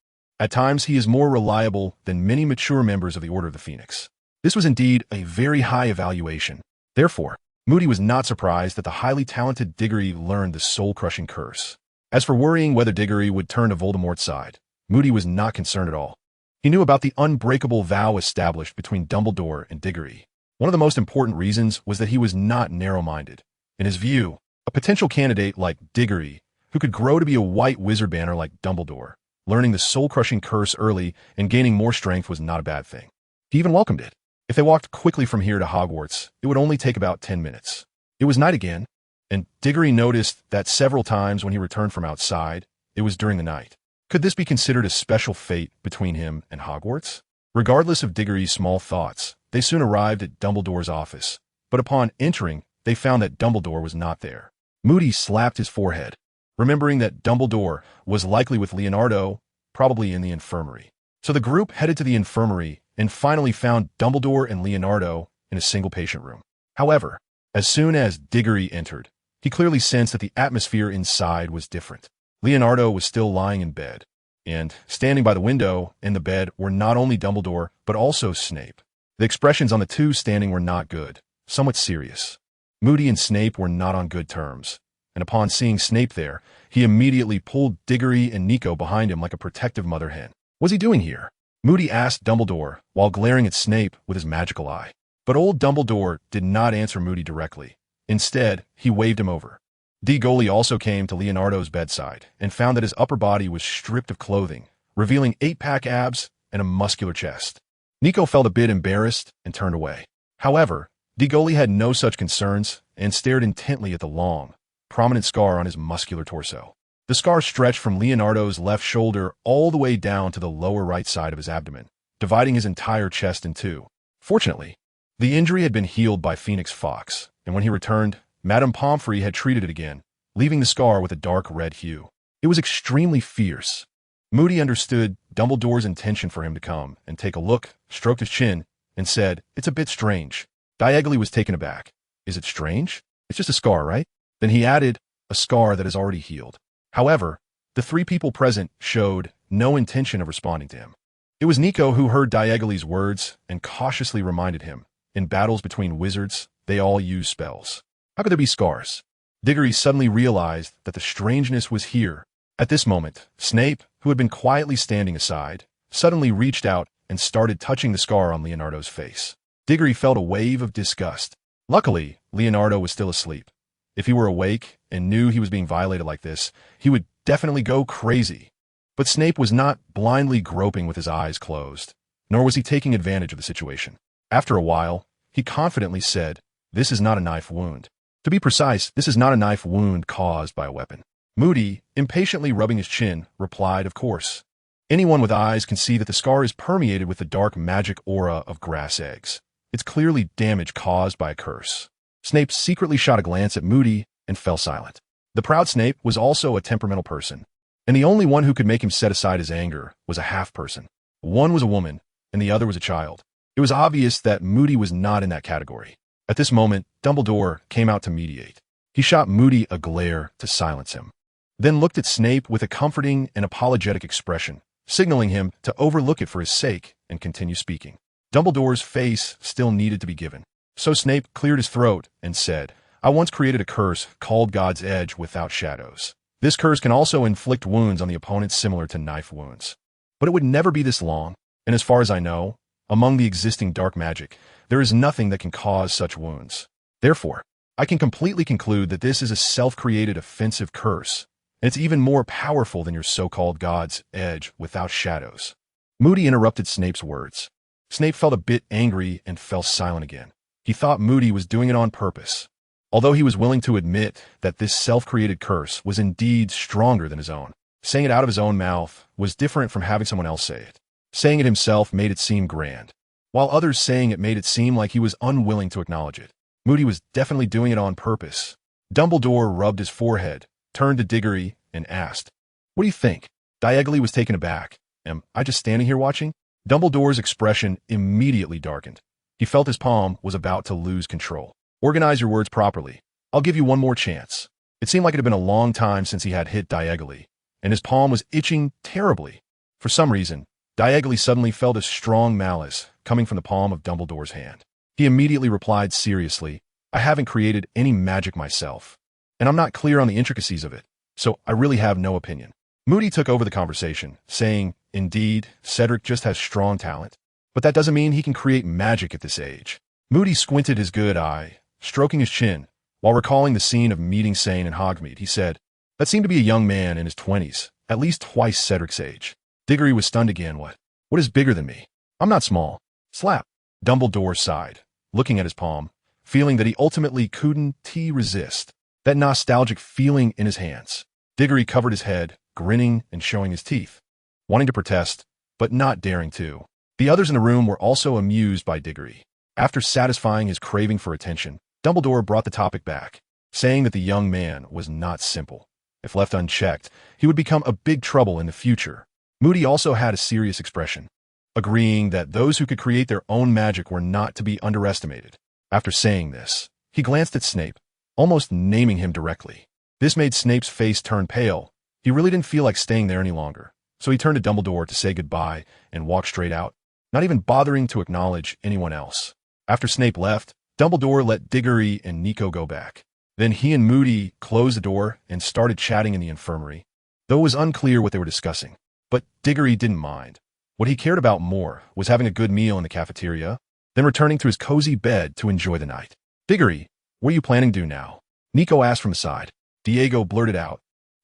At times, he is more reliable than many mature members of the Order of the Phoenix. This was indeed a very high evaluation. Therefore, Moody was not surprised that the highly talented Digory learned the soul-crushing curse. As for worrying whether Digory would turn to Voldemort's side, Moody was not concerned at all. He knew about the unbreakable vow established between Dumbledore and Digory. One of the most important reasons was that he was not narrow-minded. In his view, a potential candidate like Digory, who could grow to be a white wizard banner like Dumbledore, learning the soul-crushing curse early and gaining more strength was not a bad thing. He even welcomed it. If they walked quickly from here to Hogwarts, it would only take about 10 minutes. It was night again, and Digory noticed that several times when he returned from outside, it was during the night. Could this be considered a special fate between him and Hogwarts? Regardless of Digory's small thoughts, they soon arrived at Dumbledore's office, but upon entering, they found that Dumbledore was not there. Moody slapped his forehead, remembering that Dumbledore was likely with Leonardo, probably in the infirmary. So the group headed to the infirmary and finally found Dumbledore and Leonardo in a single patient room. However, as soon as Digory entered, he clearly sensed that the atmosphere inside was different. Leonardo was still lying in bed, and standing by the window in the bed were not only Dumbledore, but also Snape. The expressions on the two standing were not good, somewhat serious. Moody and Snape were not on good terms, and upon seeing Snape there, he immediately pulled Digory and Nico behind him like a protective mother hen. What's he doing here? Moody asked Dumbledore while glaring at Snape with his magical eye. But old Dumbledore did not answer Moody directly. Instead, he waved him over. Digory also came to Leonardo's bedside and found that his upper body was stripped of clothing, revealing 8-pack abs and a muscular chest. Nico felt a bit embarrassed and turned away. However, Digory had no such concerns and stared intently at the long, prominent scar on his muscular torso. The scar stretched from Leonardo's left shoulder all the way down to the lower right side of his abdomen, dividing his entire chest in two. Fortunately, the injury had been healed by Phoenix Fox, and when he returned, Madame Pomfrey had treated it again, leaving the scar with a dark red hue. It was extremely fierce. Moody understood Dumbledore's intention for him to come and take a look, stroked his chin, and said, "It's a bit strange." Diagon was taken aback. "Is it strange? It's just a scar, right?" Then he added, "A scar that is already healed." However, the 3 people present showed no intention of responding to him. It was Nico who heard Diagon's words and cautiously reminded him, in battles between wizards, they all use spells. How could there be scars? Digory suddenly realized that the strangeness was here. At this moment, Snape, who had been quietly standing aside, suddenly reached out and started touching the scar on Leonardo's face. Digory felt a wave of disgust. Luckily, Leonardo was still asleep. If he were awake and knew he was being violated like this, he would definitely go crazy. But Snape was not blindly groping with his eyes closed, nor was he taking advantage of the situation. After a while, he confidently said, "This is not a knife wound. To be precise, this is not a knife wound caused by a weapon." Moody, impatiently rubbing his chin, replied, "Of course. Anyone with eyes can see that the scar is permeated with the dark magic aura of grass eggs. It's clearly damage caused by a curse. Snape secretly shot a glance at Moody and fell silent. The proud Snape was also a temperamental person, and the only one who could make him set aside his anger was a half-person. One was a woman, and the other was a child. It was obvious that Moody was not in that category. At this moment, Dumbledore came out to mediate. He shot Moody a glare to silence him, then looked at Snape with a comforting and apologetic expression, signaling him to overlook it for his sake and continue speaking. Dumbledore's face still needed to be given, so Snape cleared his throat and said, "I once created a curse called God's Edge without shadows. This curse can also inflict wounds on the opponent similar to knife wounds. But it would never be this long, and as far as I know, among the existing dark magic, there is nothing that can cause such wounds. Therefore, I can completely conclude that this is a self-created offensive curse, and it's even more powerful than your so-called God's Edge without shadows." Moody interrupted Snape's words. Snape felt a bit angry and fell silent again. He thought Moody was doing it on purpose, although he was willing to admit that this self-created curse was indeed stronger than his own. Saying it out of his own mouth was different from having someone else say it. Saying it himself made it seem grand, while others saying it made it seem like he was unwilling to acknowledge it. Moody was definitely doing it on purpose. Dumbledore rubbed his forehead, turned to Diggory, and asked, "What do you think?" Diagon was taken aback. "Am I just standing here watching?" Dumbledore's expression immediately darkened. He felt his palm was about to lose control. "Organize your words properly. I'll give you one more chance." It seemed like it had been a long time since he had hit Diagon, and his palm was itching terribly. For some reason, Diagon suddenly felt a strong malice coming from the palm of Dumbledore's hand. He immediately replied seriously, "I haven't created any magic myself, and I'm not clear on the intricacies of it, so I really have no opinion." Moody took over the conversation, saying, "Indeed, Cedric just has strong talent, but that doesn't mean he can create magic at this age." Moody squinted his good eye, stroking his chin. While recalling the scene of meeting Sane and Hogsmeade, he said, "That seemed to be a young man in his 20s, at least twice Cedric's age." Diggory was stunned again. What is bigger than me? I'm not small." Slap. Dumbledore sighed, looking at his palm, feeling that he ultimately couldn't resist that nostalgic feeling in his hands. Diggory covered his head, grinning and showing his teeth, wanting to protest, but not daring to. The others in the room were also amused by Diggory. After satisfying his craving for attention, Dumbledore brought the topic back, saying that the young man was not simple. If left unchecked, he would become a big trouble in the future. Moody also had a serious expression, agreeing that those who could create their own magic were not to be underestimated. After saying this, he glanced at Snape, almost naming him directly. This made Snape's face turn pale. He really didn't feel like staying there any longer, so he turned to Dumbledore to say goodbye and walked straight out, not even bothering to acknowledge anyone else. After Snape left, Dumbledore let Diggory and Nico go back. Then he and Moody closed the door and started chatting in the infirmary, though it was unclear what they were discussing. But Diggory didn't mind. What he cared about more was having a good meal in the cafeteria, then returning to his cozy bed to enjoy the night. "Diggory, what are you planning to do now?" Nico asked from his side. Diego blurted out,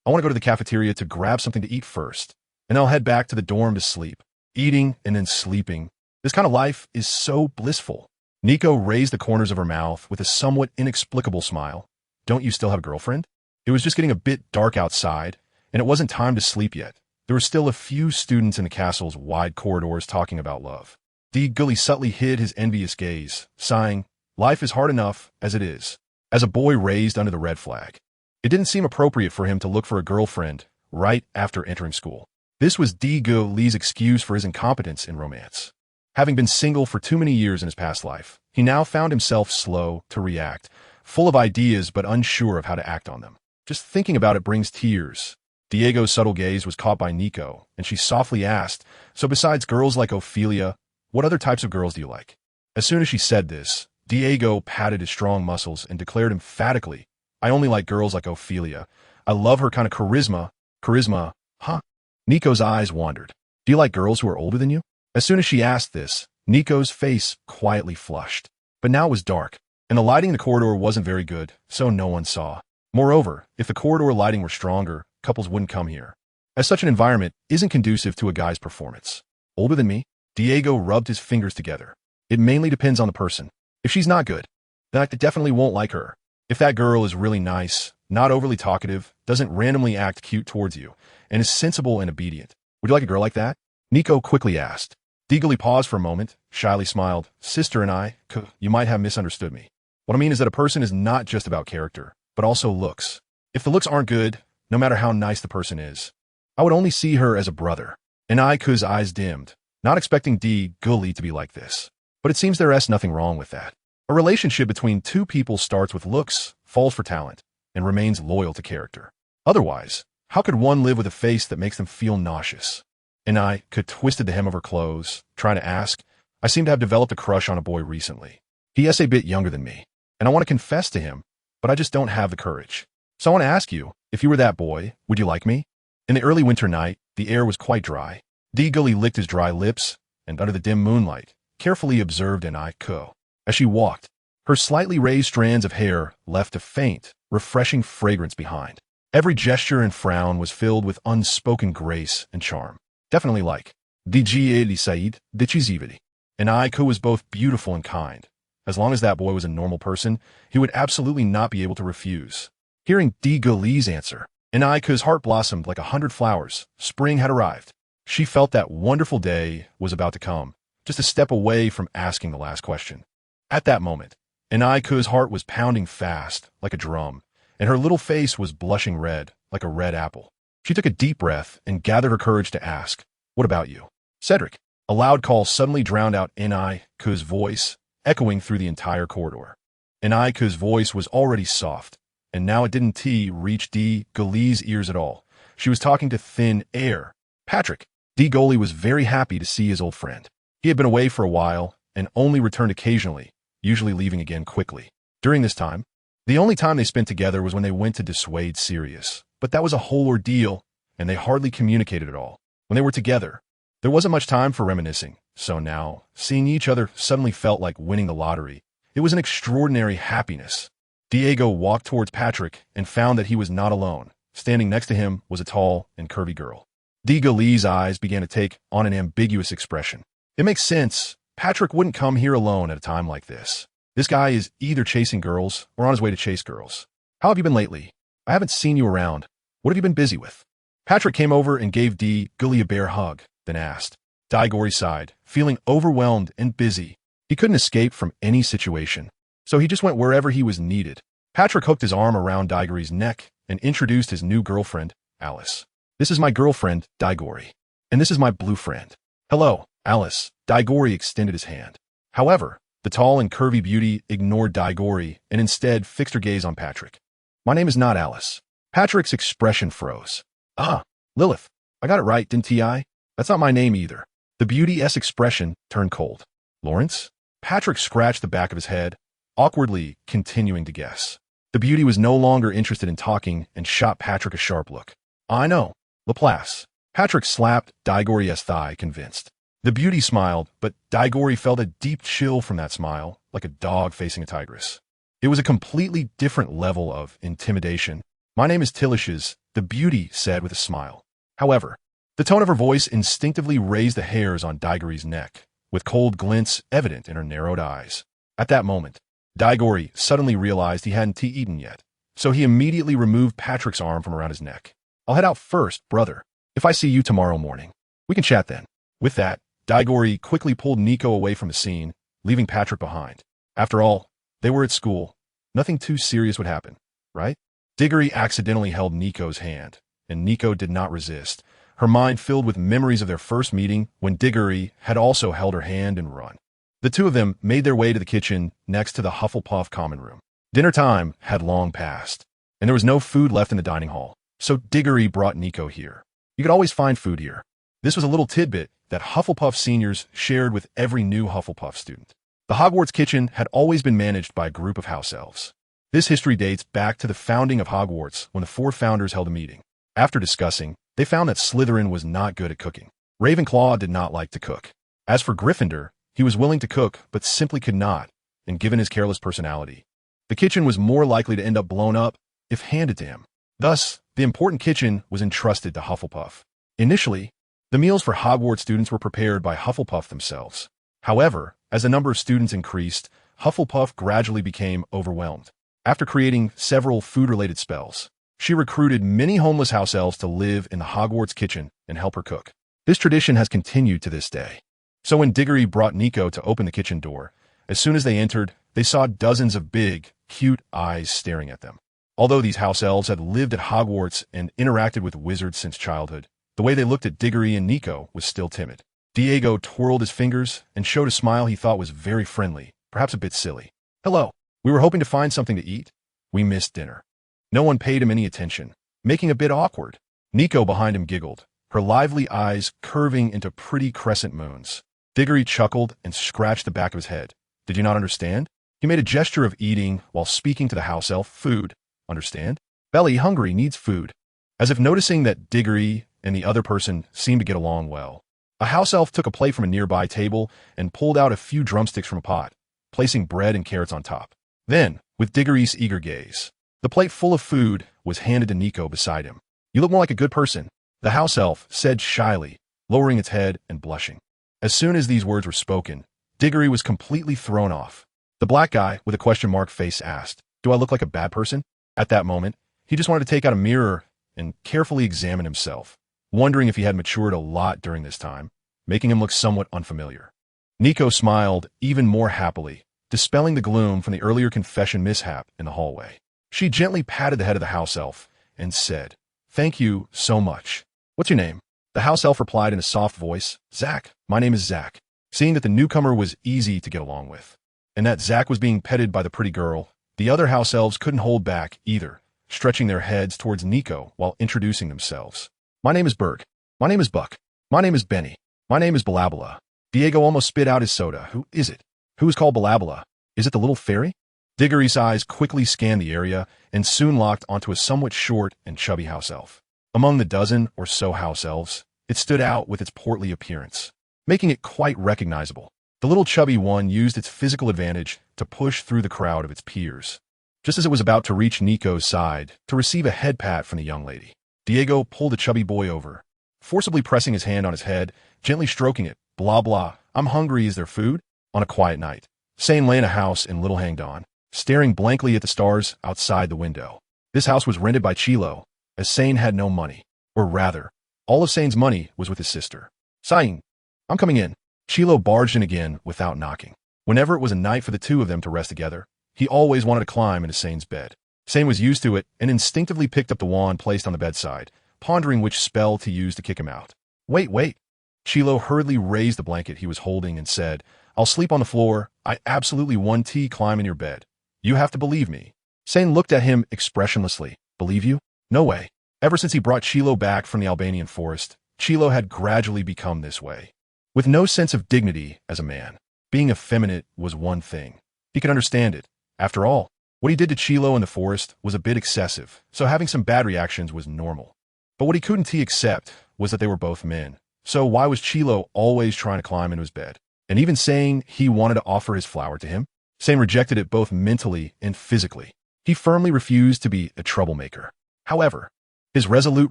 "I want to go to the cafeteria to grab something to eat first, and I'll head back to the dorm to sleep." Eating and then sleeping. This kind of life is so blissful. Nico raised the corners of her mouth with a somewhat inexplicable smile. "Don't you still have a girlfriend?" It was just getting a bit dark outside, and it wasn't time to sleep yet. There were still a few students in the castle's wide corridors talking about love. Diggory subtly hid his envious gaze, sighing, "Life is hard enough as it is." As a boy raised under the red flag, it didn't seem appropriate for him to look for a girlfriend right after entering school. This was Diggory's excuse for his incompetence in romance. Having been single for too many years in his past life, he now found himself slow to react, full of ideas but unsure of how to act on them. Just thinking about it brings tears. Diego's subtle gaze was caught by Nico, and she softly asked, "So besides girls like Ophelia, what other types of girls do you like?" As soon as she said this, Diego patted his strong muscles and declared emphatically, "I only like girls like Ophelia. I love her kind of charisma." "Charisma, huh?" Nico's eyes wandered. "Do you like girls who are older than you?" As soon as she asked this, Nico's face quietly flushed. But now it was dark, and the lighting in the corridor wasn't very good, so no one saw. Moreover, if the corridor lighting were stronger, couples wouldn't come here, as such an environment isn't conducive to a guy's performance. "Older than me?" Diego rubbed his fingers together. "It mainly depends on the person. If she's not good, then I definitely won't like her. If that girl is really nice, not overly talkative, doesn't randomly act cute towards you, and is sensible and obedient, Would you like a girl like that? Nico quickly asked. Diggory paused for a moment, shyly smiled. Sister and I, you might have misunderstood me. What I mean is that a person is not just about character, but also looks. If the looks aren't good, no matter how nice the person is, I would only see her as a brother. And Iku's eyes dimmed, not expecting Diggory to be like this. But it seems there's nothing wrong with that. A relationship between two people starts with looks, falls for talent, and remains loyal to character. Otherwise, how could one live with a face that makes them feel nauseous? And Iku twisted the hem of her clothes, trying to ask, I seem to have developed a crush on a boy recently. He is a bit younger than me, and I want to confess to him, but I just don't have the courage. So I want to ask you, if you were that boy, would you like me? In the early winter night, the air was quite dry. Diggory licked his dry lips, and under the dim moonlight, carefully observed Iku. As she walked, her slightly raised strands of hair left a faint, refreshing fragrance behind. Every gesture and frown was filled with unspoken grace and charm. Definitely like Diggory Said Dichizividi. And Iku was both beautiful and kind. As long as that boy was a normal person, he would absolutely not be able to refuse. Hearing Diggory's answer, and Iku's heart blossomed like 100 flowers. Spring had arrived. She felt that wonderful day was about to come, just a step away from asking the last question. At that moment, and Iku's heart was pounding fast, like a drum, and her little face was blushing red, like a red apple. She took a deep breath and gathered her courage to ask, what about you? Cedric. A loud call suddenly drowned out Iku's voice, echoing through the entire corridor. Iku's voice was already soft, and now it didn't reach Diggory's ears at all. She was talking to thin air. Patrick. Diggory was very happy to see his old friend. He had been away for a while and only returned occasionally, usually leaving again quickly. During this time, the only time they spent together was when they went to dissuade Sirius. But that was a whole ordeal, and they hardly communicated at all. When they were together, there wasn't much time for reminiscing, so now, seeing each other suddenly felt like winning the lottery. It was an extraordinary happiness. Diego walked towards Patrick and found that he was not alone. Standing next to him was a tall and curvy girl. Diggory's eyes began to take on an ambiguous expression. It makes sense. Patrick wouldn't come here alone at a time like this. This guy is either chasing girls or on his way to chase girls. How have you been lately? I haven't seen you around. What have you been busy with? Patrick came over and gave Diggory a bear hug, then asked. Diggory sighed, feeling overwhelmed and busy. He couldn't escape from any situation, so he just went wherever he was needed. Patrick hooked his arm around Diggory's neck and introduced his new girlfriend, Alice. This is my girlfriend, Diggory. And this is my blue friend. Hello, Alice. Diggory extended his hand. However, the tall and curvy beauty ignored Diggory and instead fixed her gaze on Patrick. My name is not Alice. Patrick's expression froze. Ah, Lilith. I got it right, didn't I? That's not my name either. The beauty's expression turned cold. Lawrence? Patrick scratched the back of his head, awkwardly continuing to guess. The beauty was no longer interested in talking and shot Patrick a sharp look. I know. Laplace. Patrick slapped Diggory's thigh, convinced. The beauty smiled, but Diggory felt a deep chill from that smile, like a dog facing a tigress. It was a completely different level of intimidation. My name is Tillishes, the beauty said with a smile. However, the tone of her voice instinctively raised the hairs on Diggory's neck, with cold glints evident in her narrowed eyes. At that moment, Diggory suddenly realized he hadn't eaten yet, so he immediately removed Patrick's arm from around his neck. I'll head out first, brother. If I see you tomorrow morning, we can chat then. With that, Diggory quickly pulled Nico away from the scene, leaving Patrick behind. After all, they were at school. Nothing too serious would happen, right? Diggory accidentally held Nico's hand, and Nico did not resist, her mind filled with memories of their first meeting when Diggory had also held her hand and run. The two of them made their way to the kitchen next to the Hufflepuff common room. Dinner time had long passed, and there was no food left in the dining hall, so Diggory brought Nico here. You could always find food here. This was a little tidbit that Hufflepuff seniors shared with every new Hufflepuff student. The Hogwarts kitchen had always been managed by a group of house elves. This history dates back to the founding of Hogwarts when the four founders held a meeting. After discussing, they found that Slytherin was not good at cooking. Ravenclaw did not like to cook. As for Gryffindor, he was willing to cook but simply could not, and given his careless personality, the kitchen was more likely to end up blown up if handed to him. Thus, the important kitchen was entrusted to Hufflepuff. Initially, the meals for Hogwarts students were prepared by Hufflepuff themselves. However, as the number of students increased, Hufflepuff gradually became overwhelmed. After creating several food-related spells, she recruited many homeless house elves to live in the Hogwarts kitchen and help her cook. This tradition has continued to this day. So when Diggory brought Nico to open the kitchen door, as soon as they entered, they saw dozens of big, cute eyes staring at them. Although these house elves had lived at Hogwarts and interacted with wizards since childhood, the way they looked at Diggory and Nico was still timid. Diego twirled his fingers and showed a smile he thought was very friendly, perhaps a bit silly. Hello. We were hoping to find something to eat. We missed dinner. No one paid him any attention, making a bit awkward. Nico behind him giggled, her lively eyes curving into pretty crescent moons. Diggory chuckled and scratched the back of his head. Did you not understand? He made a gesture of eating while speaking to the house elf. Food. Understand? Belly hungry needs food. As if noticing that Diggory and the other person seemed to get along well. A house elf took a plate from a nearby table and pulled out a few drumsticks from a pot, placing bread and carrots on top. Then, with Diggory's eager gaze, the plate full of food was handed to Nico beside him. You look more like a good person, the house elf said shyly, lowering its head and blushing. As soon as these words were spoken, Diggory was completely thrown off. The black guy with a question mark face asked, Do I look like a bad person? At that moment, he just wanted to take out a mirror and carefully examine himself, wondering if he had matured a lot during this time, making him look somewhat unfamiliar. Nico smiled even more happily, dispelling the gloom from the earlier confession mishap in the hallway. She gently patted the head of the house elf and said, Thank you so much. What's your name? The house elf replied in a soft voice, Zach. My name is Zach. Seeing that the newcomer was easy to get along with, and that Zach was being petted by the pretty girl, the other house elves couldn't hold back either, stretching their heads towards Nico while introducing themselves. My name is Berg. My name is Buck. My name is Benny. My name is Balabala. Diego almost spit out his soda. Who is it? Who is called Balabala? Is it the little fairy? Diggory's eyes quickly scanned the area and soon locked onto a somewhat short and chubby house elf. Among the dozen or so house elves, it stood out with its portly appearance, making it quite recognizable. The little chubby one used its physical advantage to push through the crowd of its peers. Just as it was about to reach Nico's side to receive a head pat from the young lady, Diego pulled the chubby boy over, forcibly pressing his hand on his head, gently stroking it. Blah blah. I'm hungry. Is there food? On a quiet night, Sane lay in a house in Little Hangdon, staring blankly at the stars outside the window. This house was rented by Chilo, as Sane had no money. Or rather, all of Sane's money was with his sister. Sane, I'm coming in. Chilo barged in again without knocking. Whenever it was a night for the two of them to rest together, he always wanted to climb into Sane's bed. Sane was used to it and instinctively picked up the wand placed on the bedside, pondering which spell to use to kick him out. Wait. Chilo hurriedly raised the blanket he was holding and said, I'll sleep on the floor. I absolutely want to climb in your bed. You have to believe me. Sane looked at him expressionlessly. Believe you? No way. Ever since he brought Chilo back from the Albanian forest, Chilo had gradually become this way. With no sense of dignity as a man, being effeminate was one thing. He could understand it. After all, what he did to Chilo in the forest was a bit excessive, so having some bad reactions was normal. But what he couldn't accept was that they were both men. So why was Chilo always trying to climb into his bed? And even saying he wanted to offer his flower to him? Sane rejected it both mentally and physically. He firmly refused to be a troublemaker. However, his resolute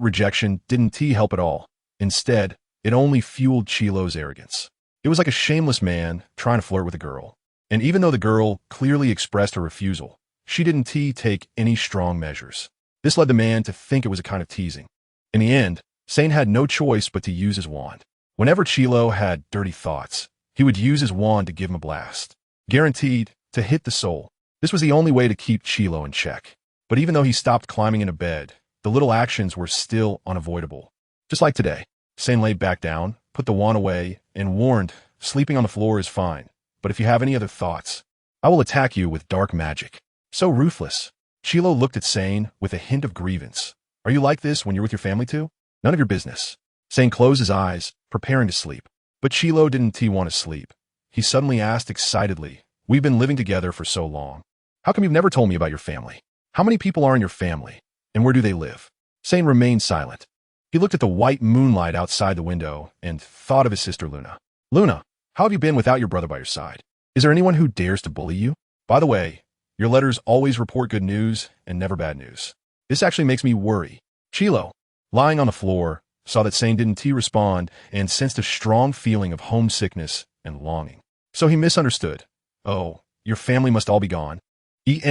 rejection didn't help at all. Instead, it only fueled Chilo's arrogance. It was like a shameless man trying to flirt with a girl. And even though the girl clearly expressed her refusal, she didn't take any strong measures. This led the man to think it was a kind of teasing. In the end, Sane had no choice but to use his wand. Whenever Chilo had dirty thoughts, he would use his wand to give him a blast. Guaranteed to hit the soul. This was the only way to keep Chilo in check. But even though he stopped climbing into bed, the little actions were still unavoidable. Just like today, Sane laid back down, put the wand away, and warned, sleeping on the floor is fine. But if you have any other thoughts, I will attack you with dark magic. So ruthless. Chilo looked at Sane with a hint of grievance. Are you like this when you're with your family too? None of your business. Sane closed his eyes, preparing to sleep. But Chilo didn't want to sleep. He suddenly asked excitedly, We've been living together for so long. How come you've never told me about your family? How many people are in your family? And where do they live? Sane remained silent. He looked at the white moonlight outside the window and thought of his sister Luna. Luna, how have you been without your brother by your side? Is there anyone who dares to bully you? By the way, your letters always report good news and never bad news. This actually makes me worry. Chilo, lying on the floor, saw that Sane didn't respond and sensed a strong feeling of homesickness and longing. So he misunderstood. Oh, your family must all be gone.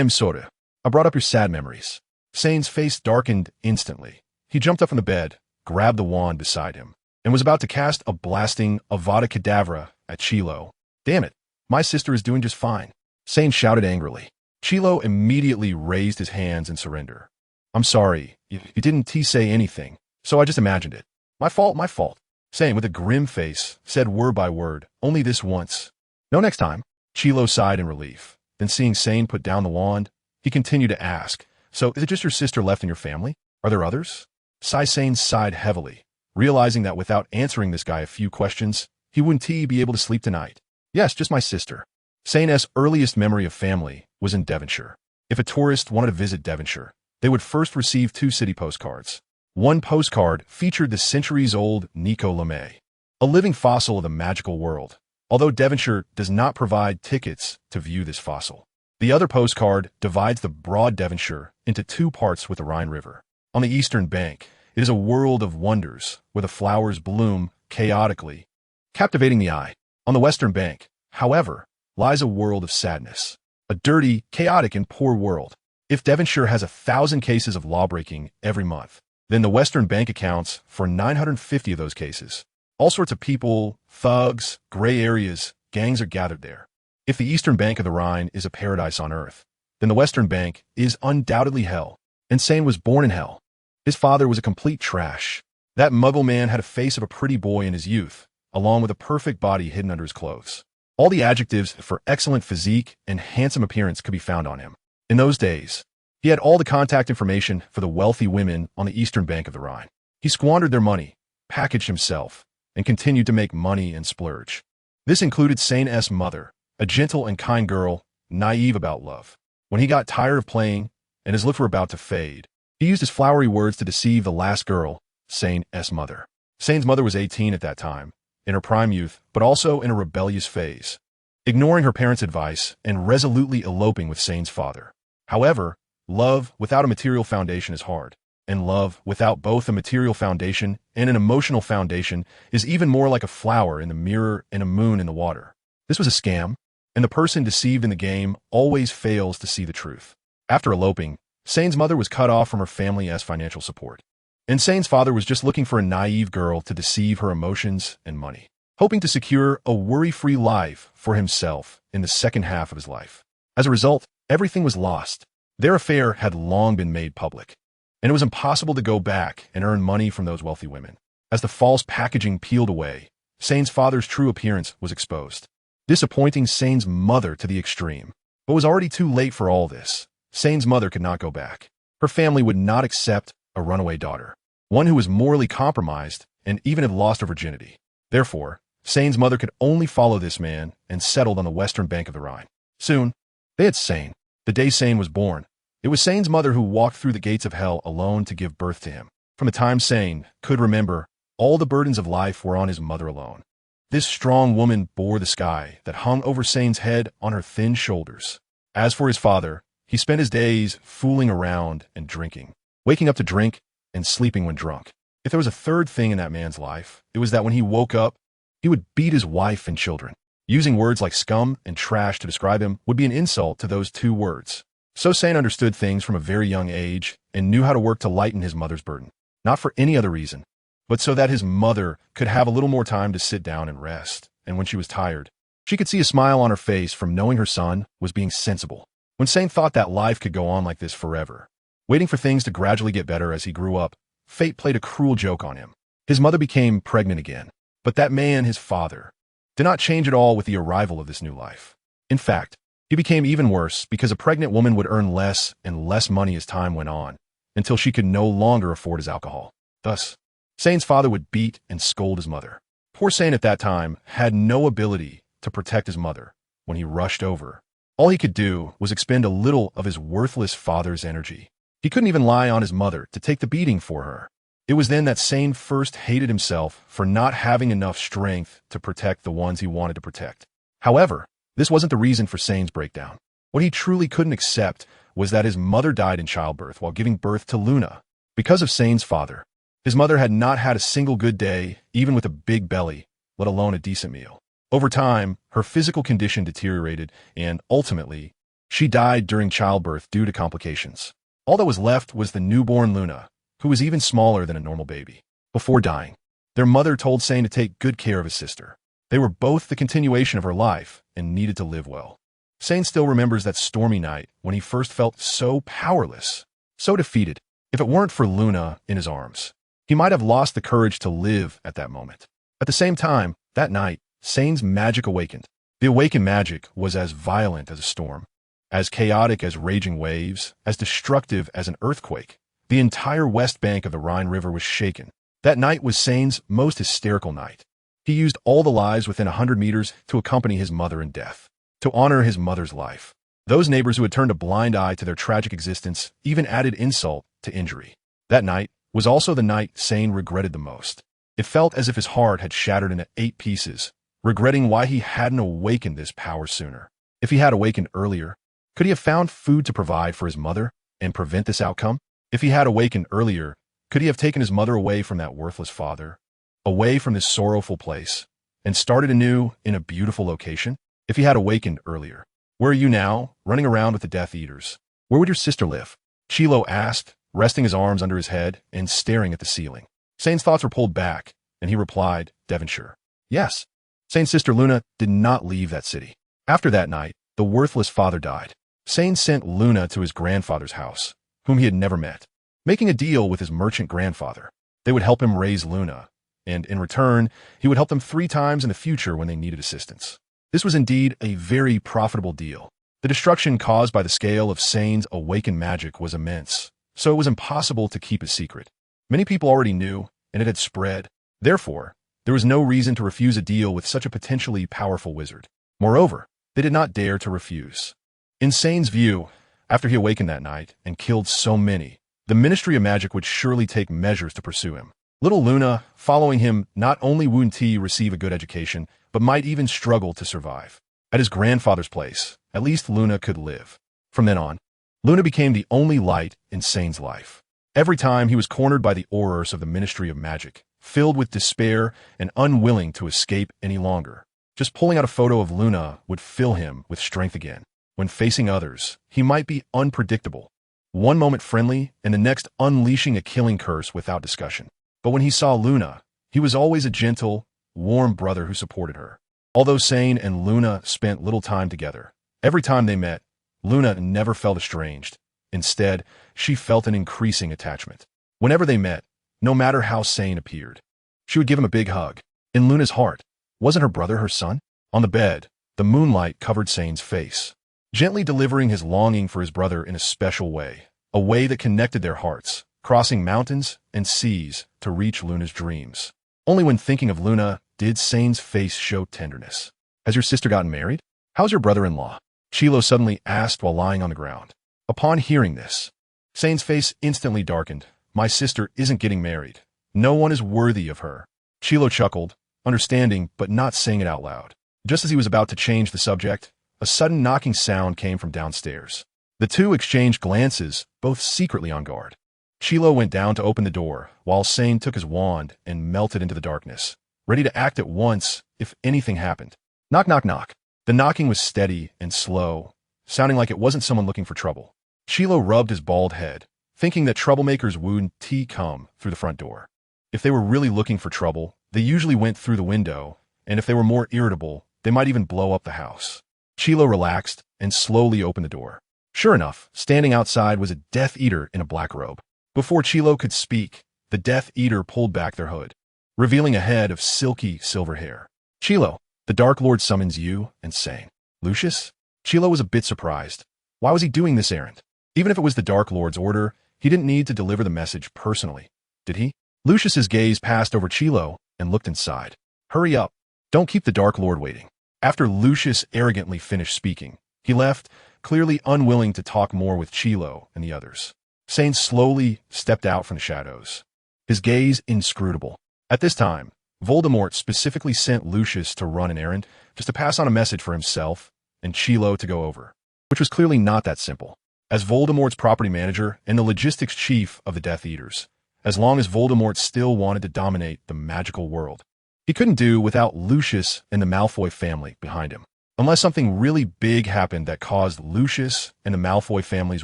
Sorry. I brought up your sad memories. Sane's face darkened instantly. He jumped up from the bed, grabbed the wand beside him. and was about to cast a blasting Avada Kedavra at Chilo. "Damn it, my sister is doing just fine," Sane shouted angrily. Chilo immediately raised his hands in surrender. "I'm sorry, you didn't say anything, so I just imagined it. My fault. Sane, with a grim face, said word by word, "Only this once. No next time." Chilo sighed in relief. Then seeing Sane put down the wand, he continued to ask, "So is it just your sister left in your family? Are there others?" Sane sighed heavily, realizing that without answering this guy a few questions, he wouldn't be able to sleep tonight. "Yes, just my sister." Sane's earliest memory of family was in Devonshire. If a tourist wanted to visit Devonshire, they would first receive 2 city postcards. One postcard featured the centuries-old Nico Lemay, a living fossil of the magical world, although Devonshire does not provide tickets to view this fossil. The other postcard divides the broad Devonshire into 2 parts with the Rhine River. On the eastern bank, it is a world of wonders where the flowers bloom chaotically, captivating the eye. On the western bank, however, lies a world of sadness, a dirty, chaotic, and poor world. If Devonshire has 1,000 cases of lawbreaking every month, then the western bank accounts for 950 of those cases. All sorts of people, thugs, gray areas, gangs are gathered there. If the eastern bank of the Rhine is a paradise on earth, then the western bank is undoubtedly hell. And Sane was born in hell. His father was a complete trash. That Muggle man had a face of a pretty boy in his youth, along with a perfect body hidden under his clothes. All the adjectives for excellent physique and handsome appearance could be found on him. In those days, he had all the contact information for the wealthy women on the eastern bank of the Rhine. He squandered their money, packaged himself, and continued to make money and splurge. This included Sane's mother, a gentle and kind girl, naive about love. When he got tired of playing and his looks were about to fade, he used his flowery words to deceive the last girl, Sane's mother. Sane's mother was 18 at that time, in her prime youth, but also in a rebellious phase, ignoring her parents' advice and resolutely eloping with Sane's father. However, love without a material foundation is hard, and love without both a material foundation and an emotional foundation is even more like a flower in the mirror and a moon in the water. This was a scam, and the person deceived in the game always fails to see the truth. After eloping, Sane's mother was cut off from her family's financial support, and Sane's father was just looking for a naive girl to deceive her emotions and money, hoping to secure a worry-free life for himself in the second half of his life. As a result, everything was lost. Their affair had long been made public, and it was impossible to go back and earn money from those wealthy women. As the false packaging peeled away, Sane's father's true appearance was exposed, disappointing Sane's mother to the extreme. But it was already too late for all this. Sane's mother could not go back. Her family would not accept a runaway daughter, one who was morally compromised and even had lost her virginity. Therefore, Sane's mother could only follow this man and settled on the western bank of the Rhine. Soon, they had Sane. The day Sane was born, it was Sane's mother who walked through the gates of hell alone to give birth to him. From the time Sane could remember, all the burdens of life were on his mother alone. This strong woman bore the sky that hung over Sane's head on her thin shoulders. As for his father, he spent his days fooling around and drinking, waking up to drink and sleeping when drunk. If there was a third thing in that man's life, it was that when he woke up, he would beat his wife and children. Using words like scum and trash to describe him would be an insult to those 2 words. So Sane understood things from a very young age and knew how to work to lighten his mother's burden, not for any other reason, but so that his mother could have a little more time to sit down and rest. And when she was tired, she could see a smile on her face from knowing her son was being sensible. When Sane thought that life could go on like this forever, waiting for things to gradually get better as he grew up, fate played a cruel joke on him. His mother became pregnant again, but that man, his father, did not change at all with the arrival of this new life. In fact, he became even worse because a pregnant woman would earn less and less money as time went on, until she could no longer afford his alcohol. Thus, Sane's father would beat and scold his mother. Poor Sane at that time had no ability to protect his mother when he rushed over. All he could do was expend a little of his worthless father's energy. He couldn't even lie on his mother to take the beating for her. It was then that Sane first hated himself for not having enough strength to protect the ones he wanted to protect. However, this wasn't the reason for Sane's breakdown. What he truly couldn't accept was that his mother died in childbirth while giving birth to Luna. Because of Sane's father, his mother had not had a single good day, even with a big belly, let alone a decent meal. Over time, her physical condition deteriorated, and ultimately, she died during childbirth due to complications. All that was left was the newborn Luna, who was even smaller than a normal baby. Before dying, the Their mother told Sane to take good care of his sister. They were both the continuation of her life and needed to live well. Sane still remembers that stormy night when he first felt so powerless, so defeated. If it weren't for Luna in his arms, he might have lost the courage to live at that moment. At the same time, that night, Sane's magic awakened. The awakened magic was as violent as a storm, as chaotic as raging waves, as destructive as an earthquake. The entire west bank of the Rhine River was shaken. That night was Sane's most hysterical night. He used all the lives within 100 meters to accompany his mother in death, to honor his mother's life. Those neighbors who had turned a blind eye to their tragic existence even added insult to injury. That night was also the night Sane regretted the most. It felt as if his heart had shattered into 8 pieces, regretting why he hadn't awakened this power sooner. If he had awakened earlier, could he have found food to provide for his mother and prevent this outcome? If he had awakened earlier, could he have taken his mother away from that worthless father, away from this sorrowful place, and started anew in a beautiful location? If he had awakened earlier, where are you now, running around with the Death Eaters? Where would your sister live? Chilo asked, resting his arms under his head and staring at the ceiling. Sane's thoughts were pulled back, and he replied, Devonshire. Yes. Sane's sister Luna did not leave that city. After that night, the worthless father died. Sane sent Luna to his grandfather's house, whom he had never met, making a deal with his merchant grandfather. They would help him raise Luna, and in return, he would help them 3 times in the future when they needed assistance. This was indeed a very profitable deal. The destruction caused by the scale of Sane's awakened magic was immense, so it was impossible to keep it secret. Many people already knew, and it had spread. Therefore, there was no reason to refuse a deal with such a potentially powerful wizard. Moreover, they did not dare to refuse. In Sane's view, after he awakened that night and killed so many, the Ministry of Magic would surely take measures to pursue him. Little Luna, following him, not only wouldn't he receive a good education, but might even struggle to survive. At his grandfather's place, at least Luna could live. From then on, Luna became the only light in Sane's life. Every time he was cornered by the horrors of the Ministry of Magic, filled with despair and unwilling to escape any longer, just pulling out a photo of Luna would fill him with strength again. When facing others, he might be unpredictable. One moment friendly, and the next unleashing a killing curse without discussion. But when he saw Luna, he was always a gentle, warm brother who supported her. Although Sane and Luna spent little time together, every time they met, Luna never felt estranged. Instead, she felt an increasing attachment. Whenever they met, no matter how Sane appeared, she would give him a big hug. In Luna's heart, wasn't her brother her son? On the bed, the moonlight covered Sane's face, gently delivering his longing for his brother in a special way, a way that connected their hearts, crossing mountains and seas to reach Luna's dreams. Only when thinking of Luna did Sane's face show tenderness. Has your sister gotten married? How's your brother-in-law? Chilo suddenly asked while lying on the ground. Upon hearing this, Sane's face instantly darkened. My sister isn't getting married. No one is worthy of her. Chilo chuckled, understanding but not saying it out loud. Just as he was about to change the subject, a sudden knocking sound came from downstairs. The two exchanged glances, both secretly on guard. Chilo went down to open the door, while Sane took his wand and melted into the darkness, ready to act at once if anything happened. Knock, knock, knock. The knocking was steady and slow, sounding like it wasn't someone looking for trouble. Chilo rubbed his bald head, thinking that troublemakers wouldn't come through the front door. If they were really looking for trouble, they usually went through the window, and if they were more irritable, they might even blow up the house. Chilo relaxed and slowly opened the door. Sure enough, standing outside was a Death Eater in a black robe. Before Chilo could speak, the Death Eater pulled back their hood, revealing a head of silky silver hair. Chilo, the Dark Lord summons you and Sane. Lucius? Chilo was a bit surprised. Why was he doing this errand? Even if it was the Dark Lord's order, he didn't need to deliver the message personally, did he? Lucius's gaze passed over Chilo and looked inside. Hurry up. Don't keep the Dark Lord waiting. After Lucius arrogantly finished speaking, he left, clearly unwilling to talk more with Chilo and the others. Sane slowly stepped out from the shadows, his gaze inscrutable. At this time, Voldemort specifically sent Lucius to run an errand, just to pass on a message for himself and Chilo to go over, which was clearly not that simple. As Voldemort's property manager and the logistics chief of the Death Eaters, as long as Voldemort still wanted to dominate the magical world, he couldn't do without Lucius and the Malfoy family behind him. Unless something really big happened that caused Lucius and the Malfoy family's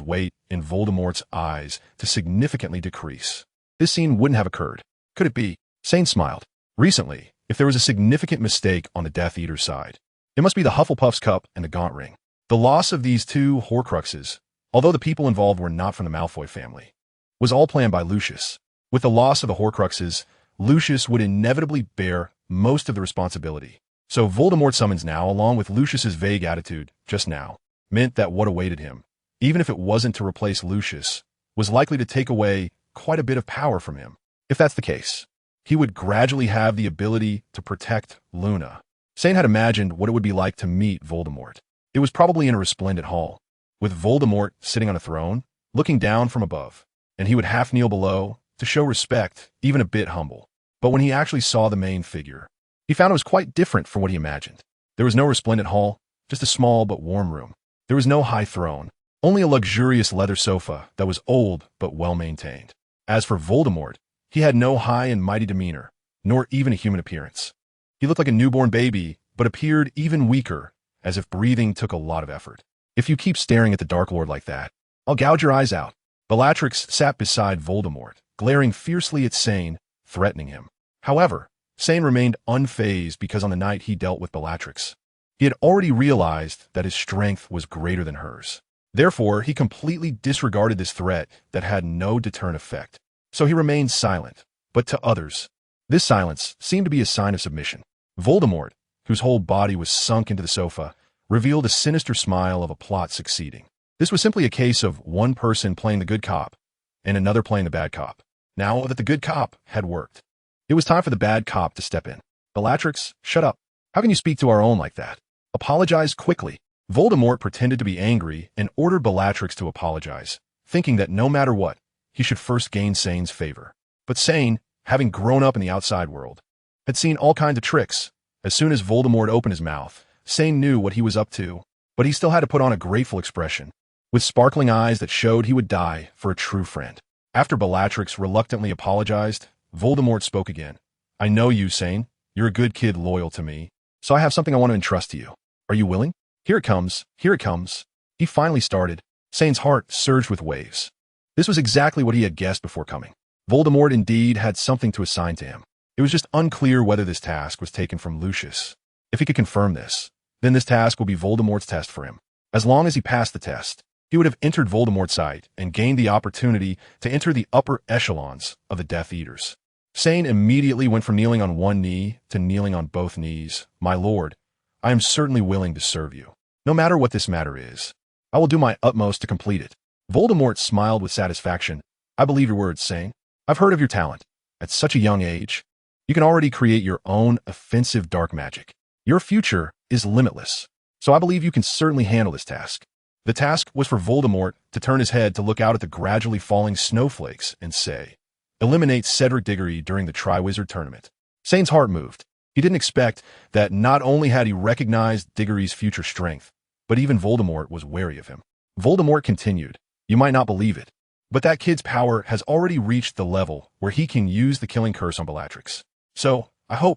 weight in Voldemort's eyes to significantly decrease, this scene wouldn't have occurred. Could it be? Sane smiled. Recently, if there was a significant mistake on the Death Eater's side, it must be the Hufflepuff's cup and the Gaunt Ring. The loss of these two Horcruxes, although the people involved were not from the Malfoy family, was all planned by Lucius. With the loss of the Horcruxes, Lucius would inevitably bear most of the responsibility. So Voldemort's summons now, along with Lucius's vague attitude just now, meant that what awaited him, even if it wasn't to replace Lucius, was likely to take away quite a bit of power from him. If that's the case, he would gradually have the ability to protect Luna. Sane had imagined what it would be like to meet Voldemort. It was probably in a resplendent hall, with Voldemort sitting on a throne, looking down from above, and he would half kneel below to show respect, even a bit humble. But when he actually saw the main figure, he found it was quite different from what he imagined. There was no resplendent hall, just a small but warm room. There was no high throne, only a luxurious leather sofa that was old but well-maintained. As for Voldemort, he had no high and mighty demeanor, nor even a human appearance. He looked like a newborn baby, but appeared even weaker, as if breathing took a lot of effort. If you keep staring at the Dark Lord like that, I'll gouge your eyes out. Bellatrix sat beside Voldemort, glaring fiercely at Sane, threatening him. However, Sane remained unfazed because on the night he dealt with Bellatrix, he had already realized that his strength was greater than hers. Therefore, he completely disregarded this threat that had no deterrent effect. So he remained silent, but to others, this silence seemed to be a sign of submission. Voldemort, whose whole body was sunk into the sofa, revealed a sinister smile of a plot succeeding. This was simply a case of one person playing the good cop and another playing the bad cop. Now that the good cop had worked, it was time for the bad cop to step in. Bellatrix, shut up. How can you speak to our own like that? Apologize quickly. Voldemort pretended to be angry and ordered Bellatrix to apologize, thinking that no matter what, he should first gain Sane's favor. But Sane, having grown up in the outside world, had seen all kinds of tricks. As soon as Voldemort opened his mouth, Sane knew what he was up to, but he still had to put on a grateful expression, with sparkling eyes that showed he would die for a true friend. After Bellatrix reluctantly apologized, Voldemort spoke again. I know you, Sane. You're a good kid loyal to me, so I have something I want to entrust to you. Are you willing? Here it comes. Here it comes. He finally started. Sane's heart surged with waves. This was exactly what he had guessed before coming. Voldemort indeed had something to assign to him. It was just unclear whether this task was taken from Lucius. If he could confirm this, then this task will be Voldemort's test for him. As long as he passed the test, he would have entered Voldemort's sight and gained the opportunity to enter the upper echelons of the Death Eaters. Sane immediately went from kneeling on one knee to kneeling on both knees. My lord, I am certainly willing to serve you. No matter what this matter is, I will do my utmost to complete it. Voldemort smiled with satisfaction. I believe your words, Sane. I've heard of your talent. At such a young age, you can already create your own offensive dark magic. Your future is limitless, so I believe you can certainly handle this task. The task was for Voldemort to turn his head to look out at the gradually falling snowflakes and say, eliminate Cedric Diggory during the Triwizard Tournament. Sane's heart moved. He didn't expect that not only had he recognized Diggory's future strength, but even Voldemort was wary of him. Voldemort continued, you might not believe it, but that kid's power has already reached the level where he can use the killing curse on Bellatrix. So, I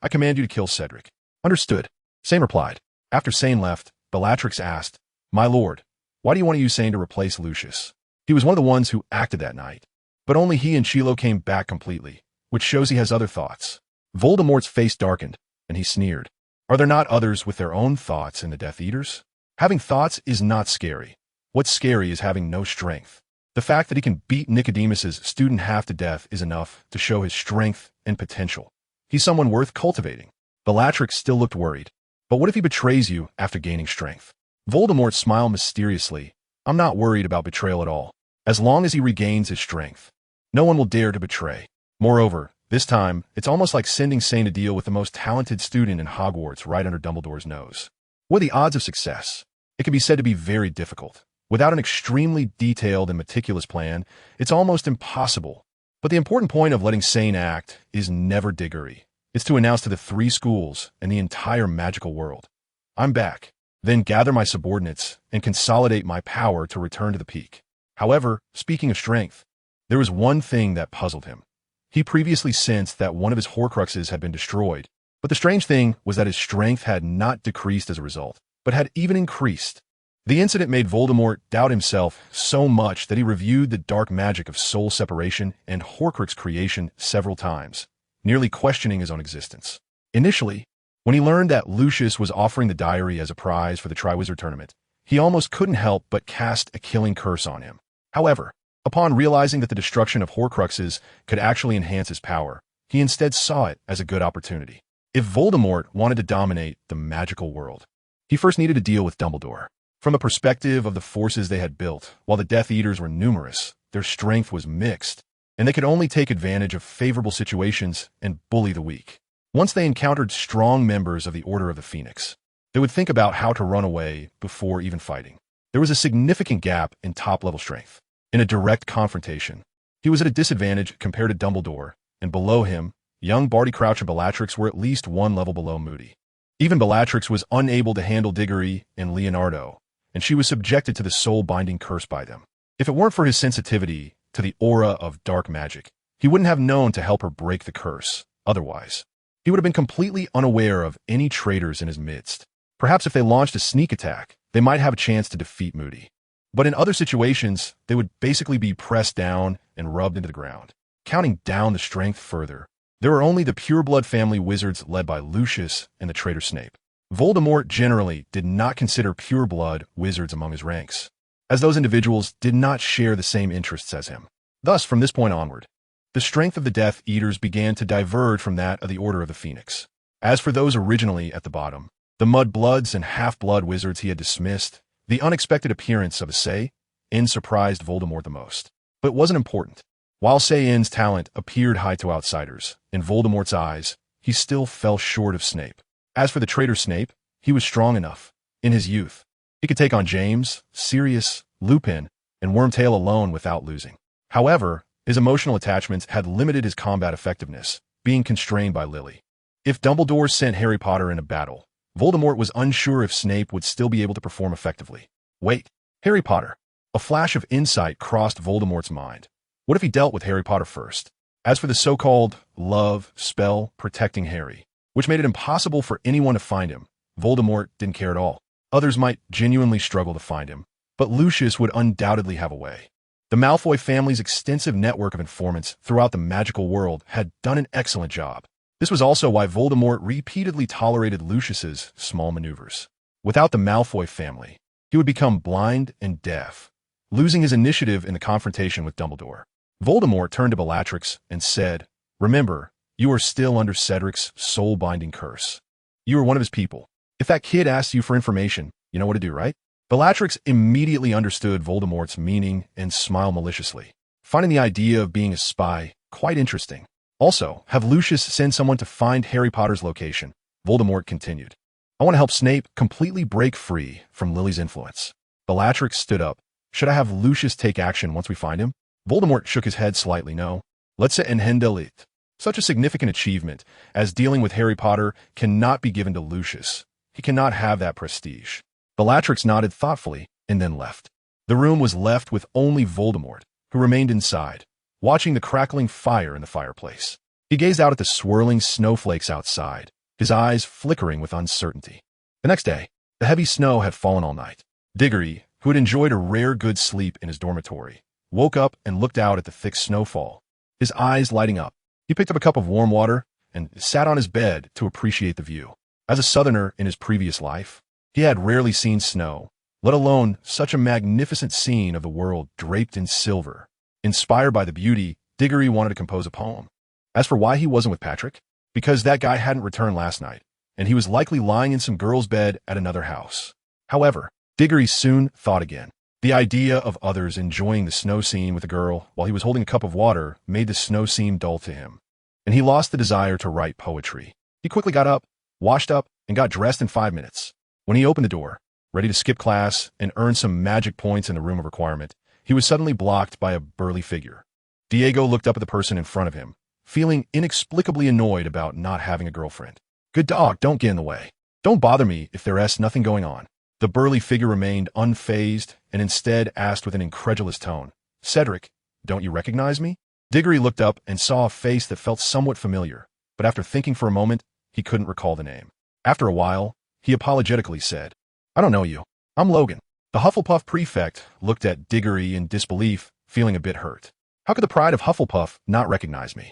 command you to kill Cedric. Understood. Sane replied. After Sane left, Bellatrix asked, my lord, why do you want to use Sane to replace Lucius? He was one of the ones who acted that night, but only he and Shiloh came back completely, which shows he has other thoughts. Voldemort's face darkened, and he sneered. Are there not others with their own thoughts in the Death Eaters? Having thoughts is not scary. What's scary is having no strength. The fact that he can beat Nicodemus's student half to death is enough to show his strength and potential. He's someone worth cultivating. Bellatrix still looked worried. But what if he betrays you after gaining strength? Voldemort smiled mysteriously. I'm not worried about betrayal at all. As long as he regains his strength, no one will dare to betray. Moreover, this time, it's almost like sending Sane to deal with the most talented student in Hogwarts right under Dumbledore's nose. What are the odds of success? It can be said to be very difficult. Without an extremely detailed and meticulous plan, it's almost impossible. But the important point of letting Sane act is never Diggory. It's to announce to the 3 schools and the entire magical world, I'm back. Then gather my subordinates and consolidate my power to return to the peak. However, speaking of strength, there was one thing that puzzled him. He previously sensed that one of his Horcruxes had been destroyed, but the strange thing was that his strength had not decreased as a result, but had even increased. The incident made Voldemort doubt himself so much that he reviewed the dark magic of soul separation and Horcrux creation several times. nearly questioning his own existence. Initially, when he learned that Lucius was offering the diary as a prize for the Triwizard Tournament, he almost couldn't help but cast a killing curse on him. However, upon realizing that the destruction of Horcruxes could actually enhance his power, he instead saw it as a good opportunity. If Voldemort wanted to dominate the magical world, he first needed to deal with Dumbledore. From the perspective of the forces they had built, while the Death Eaters were numerous, their strength was mixed, and they could only take advantage of favorable situations and bully the weak. Once they encountered strong members of the Order of the Phoenix, they would think about how to run away before even fighting. There was a significant gap in top-level strength. In a direct confrontation, he was at a disadvantage compared to Dumbledore, and below him, young Barty Crouch and Bellatrix were at least one level below Moody. Even Bellatrix was unable to handle Diggory and Leonardo, and she was subjected to the soul-binding curse by them. If it weren't for his sensitivity to the aura of dark magic, he wouldn't have known to help her break the curse. Otherwise, he would have been completely unaware of any traitors in his midst. Perhaps if they launched a sneak attack, they might have a chance to defeat Moody. But in other situations, they would basically be pressed down and rubbed into the ground. Counting down the strength further, there were only the pureblood family wizards led by Lucius and the traitor Snape. Voldemort generally did not consider pureblood wizards among his ranks, as those individuals did not share the same interests as him. Thus, from this point onward, the strength of the Death Eaters began to diverge from that of the Order of the Phoenix. As for those originally at the bottom, the Mudbloods and Half-Blood wizards he had dismissed, the unexpected appearance of a Say-In surprised Voldemort the most. But it wasn't important. While Say-In's talent appeared high to outsiders, in Voldemort's eyes, he still fell short of Snape. As for the traitor Snape, he was strong enough. In his youth, he could take on James, Sirius, Lupin, and Wormtail alone without losing. However, his emotional attachments had limited his combat effectiveness, being constrained by Lily. If Dumbledore sent Harry Potter in a battle, Voldemort was unsure if Snape would still be able to perform effectively. Wait, Harry Potter. A flash of insight crossed Voldemort's mind. What if he dealt with Harry Potter first? As for the so-called love spell protecting Harry, which made it impossible for anyone to find him, Voldemort didn't care at all. Others might genuinely struggle to find him, but Lucius would undoubtedly have a way. The Malfoy family's extensive network of informants throughout the magical world had done an excellent job. This was also why Voldemort repeatedly tolerated Lucius's small maneuvers. Without the Malfoy family, he would become blind and deaf, losing his initiative in the confrontation with Dumbledore. Voldemort turned to Bellatrix and said, "Remember, you are still under Cedric's soul-binding curse. You are one of his people. If that kid asks you for information, you know what to do, right?" Bellatrix immediately understood Voldemort's meaning and smiled maliciously, finding the idea of being a spy quite interesting. Also, have Lucius send someone to find Harry Potter's location. Voldemort continued. I want to help Snape completely break free from Lily's influence. Bellatrix stood up. Should I have Lucius take action once we find him? Voldemort shook his head slightly. No. Let's handle it. Such a significant achievement as dealing with Harry Potter cannot be given to Lucius. He cannot have that prestige. Bellatrix nodded thoughtfully and then left. The room was left with only Voldemort, who remained inside, watching the crackling fire in the fireplace. He gazed out at the swirling snowflakes outside, his eyes flickering with uncertainty. The next day, the heavy snow had fallen all night. Diggory, who had enjoyed a rare good sleep in his dormitory, woke up and looked out at the thick snowfall, his eyes lighting up. He picked up a cup of warm water and sat on his bed to appreciate the view. As a Southerner in his previous life, he had rarely seen snow, let alone such a magnificent scene of the world draped in silver. Inspired by the beauty, Diggory wanted to compose a poem. As for why he wasn't with Patrick, because that guy hadn't returned last night, and he was likely lying in some girl's bed at another house. However, Diggory soon thought again. The idea of others enjoying the snow scene with a girl while he was holding a cup of water made the snow seem dull to him, and he lost the desire to write poetry. He quickly got up, washed up, and got dressed in 5 minutes. When he opened the door, ready to skip class and earn some magic points in the room of requirement, he was suddenly blocked by a burly figure. Diego looked up at the person in front of him, feeling inexplicably annoyed about not having a girlfriend. Good dog, don't get in the way. Don't bother me if there's nothing going on. The burly figure remained unfazed and instead asked with an incredulous tone, Cedric, don't you recognize me? Diggory looked up and saw a face that felt somewhat familiar, but after thinking for a moment, he couldn't recall the name. After a while, he apologetically said, I don't know you. I'm Logan. The Hufflepuff prefect looked at Diggory in disbelief, feeling a bit hurt. How could the pride of Hufflepuff not recognize me?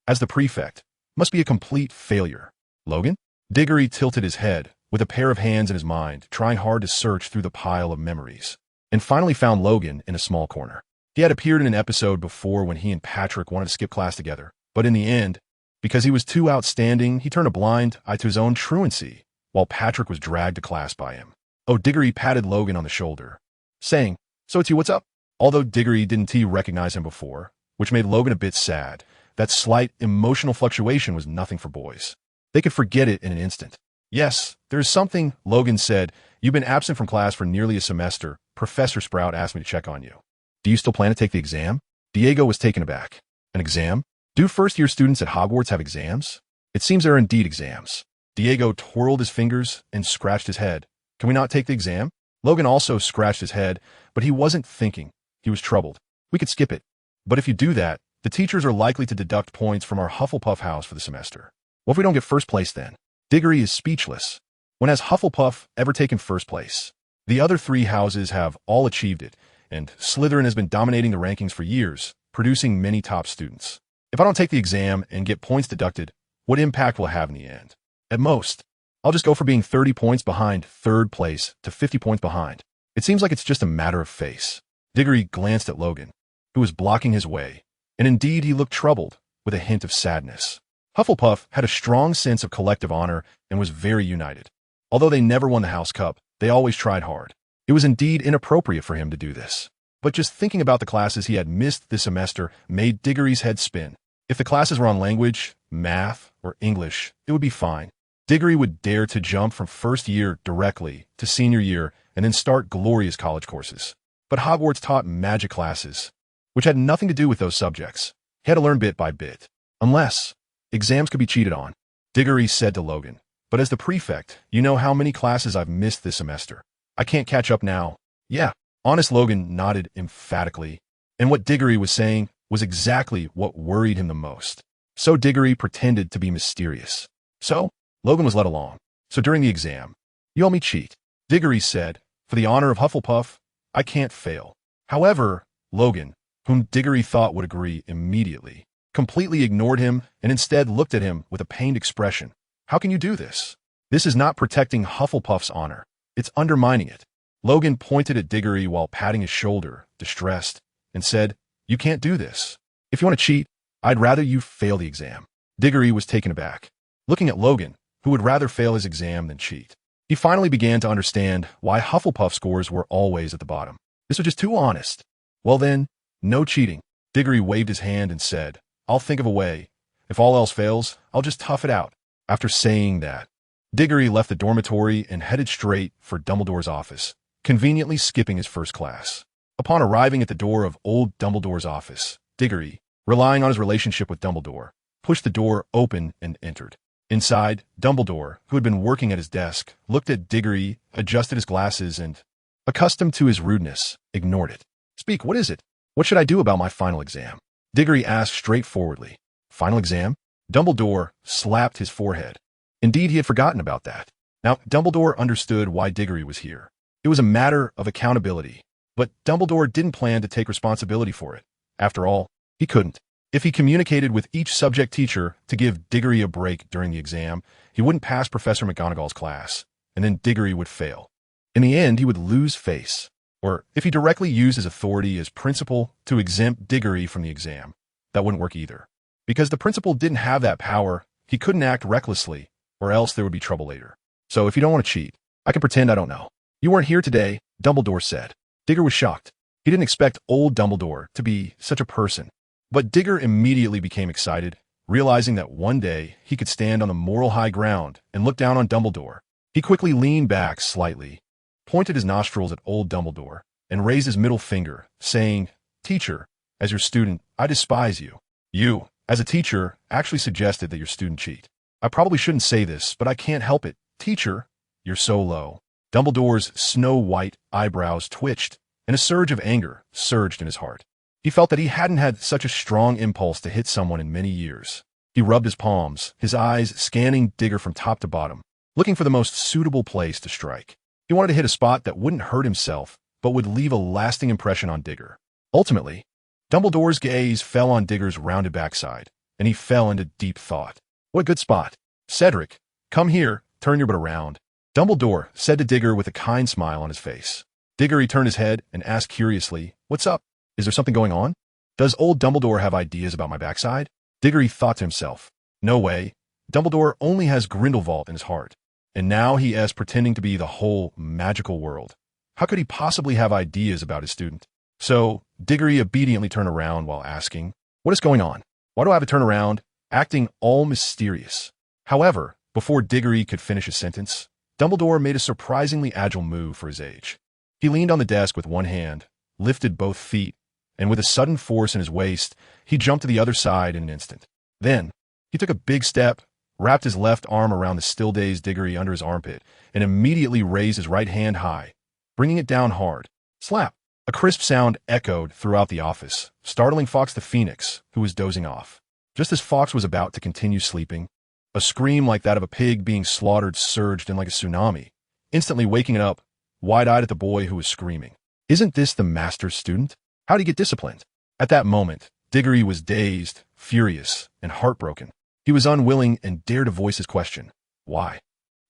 as the prefect, must be a complete failure. Logan? Diggory tilted his head, with a pair of hands in his mind, trying hard to search through the pile of memories, and finally found Logan in a small corner. He had appeared in an episode before when he and Patrick wanted to skip class together, but in the end, because he was too outstanding, he turned a blind eye to his own truancy, while Patrick was dragged to class by him. Oh, Diggory patted Logan on the shoulder, saying, "So it's you, what's up?" Although Diggory didn't recognize him before, which made Logan a bit sad, that slight emotional fluctuation was nothing for boys. They could forget it in an instant. "Yes, there's something," Logan said. "You've been absent from class for nearly a semester. Professor Sprout asked me to check on you. Do you still plan to take the exam?" Diego was taken aback. "An exam? Do first-year students at Hogwarts have exams?" "It seems there are indeed exams." Diego twirled his fingers and scratched his head. "Can we not take the exam?" Logan also scratched his head, but he wasn't thinking. He was troubled. "We could skip it. But if you do that, the teachers are likely to deduct points from our Hufflepuff house for the semester. What if we don't get first place then?" Diggory is speechless. When has Hufflepuff ever taken first place? The other three houses have all achieved it, and Slytherin has been dominating the rankings for years, producing many top students. If I don't take the exam and get points deducted, what impact will it have in the end? At most, I'll just go from being 30 points behind third place to 50 points behind. It seems like it's just a matter of face. Diggory glanced at Logan, who was blocking his way, and indeed he looked troubled, with a hint of sadness. Hufflepuff had a strong sense of collective honor and was very united. Although they never won the House Cup, they always tried hard. It was indeed inappropriate for him to do this. But just thinking about the classes he had missed this semester made Diggory's head spin. If the classes were on language, math, or English, it would be fine. Diggory would dare to jump from first year directly to senior year and then start glorious college courses. But Hogwarts taught magic classes, which had nothing to do with those subjects. He had to learn bit by bit. Unless exams could be cheated on, Diggory said to Logan. "But as the prefect, you know how many classes I've missed this semester. I can't catch up now." "Yeah." Honest Logan nodded emphatically, and what Diggory was saying was exactly what worried him the most. So Diggory pretended to be mysterious. "So?" Logan was led along. "So during the exam, you help me cheat." Diggory said, "For the honor of Hufflepuff, I can't fail." However, Logan, whom Diggory thought would agree immediately, completely ignored him and instead looked at him with a pained expression. "How can you do this? This is not protecting Hufflepuff's honor. It's undermining it." Logan pointed at Diggory while patting his shoulder, distressed, and said, "You can't do this. If you want to cheat, I'd rather you fail the exam." Diggory was taken aback, looking at Logan, who would rather fail his exam than cheat. He finally began to understand why Hufflepuff scores were always at the bottom. This was just too honest. "Well then, no cheating." Diggory waved his hand and said, "I'll think of a way. If all else fails, I'll just tough it out." After saying that, Diggory left the dormitory and headed straight for Dumbledore's office, conveniently skipping his first class. Upon arriving at the door of old Dumbledore's office, Diggory, relying on his relationship with Dumbledore, pushed the door open and entered. Inside, Dumbledore, who had been working at his desk, looked at Diggory, adjusted his glasses, and, accustomed to his rudeness, ignored it. "Speak, what is it? What should I do about my final exam?" Diggory asked straightforwardly. "Final exam?" Dumbledore slapped his forehead. Indeed, he had forgotten about that. Now, Dumbledore understood why Diggory was here. It was a matter of accountability. But Dumbledore didn't plan to take responsibility for it. After all, he couldn't. If he communicated with each subject teacher to give Diggory a break during the exam, he wouldn't pass Professor McGonagall's class, and then Diggory would fail. In the end, he would lose face. Or if he directly used his authority as principal to exempt Diggory from the exam, that wouldn't work either. Because the principal didn't have that power, he couldn't act recklessly, or else there would be trouble later. "So if you don't want to cheat, I can pretend I don't know." "You weren't here today," Dumbledore said. Diggory was shocked. He didn't expect old Dumbledore to be such a person. But Diggory immediately became excited, realizing that one day he could stand on the moral high ground and look down on Dumbledore. He quickly leaned back slightly, pointed his nostrils at old Dumbledore, and raised his middle finger, saying, "Teacher, as your student, I despise you. You, as a teacher, actually suggested that your student cheat. I probably shouldn't say this, but I can't help it. Teacher, you're so low." Dumbledore's snow-white eyebrows twitched, and a surge of anger surged in his heart. He felt that he hadn't had such a strong impulse to hit someone in many years. He rubbed his palms, his eyes scanning Diggory from top to bottom, looking for the most suitable place to strike. He wanted to hit a spot that wouldn't hurt himself, but would leave a lasting impression on Diggory. Ultimately, Dumbledore's gaze fell on Diggory's rounded backside, and he fell into deep thought. What a good spot. Cedric, come here, turn your butt around. Dumbledore said to Diggory with a kind smile on his face. Diggory turned his head and asked curiously, what's up? Is there something going on? Does old Dumbledore have ideas about my backside? Diggory thought to himself, no way. Dumbledore only has Grindelwald in his heart, and now he is pretending to be the whole magical world. How could he possibly have ideas about his student? So, Diggory obediently turned around while asking, what is going on? Why do I have to turn around? Acting all mysterious. However, before Diggory could finish his sentence, Dumbledore made a surprisingly agile move for his age. He leaned on the desk with one hand, lifted both feet, and with a sudden force in his waist, he jumped to the other side in an instant. Then, he took a big step, wrapped his left arm around the still-dazed Diggory under his armpit, and immediately raised his right hand high, bringing it down hard. Slap! A crisp sound echoed throughout the office, startling Fawkes the Phoenix, who was dozing off. Just as Fawkes was about to continue sleeping, a scream like that of a pig being slaughtered surged in like a tsunami, instantly waking it up, wide-eyed at the boy who was screaming. Isn't this the master's student? How'd he get disciplined? At that moment, Diggory was dazed, furious, and heartbroken. He was unwilling and dared to voice his question. Why?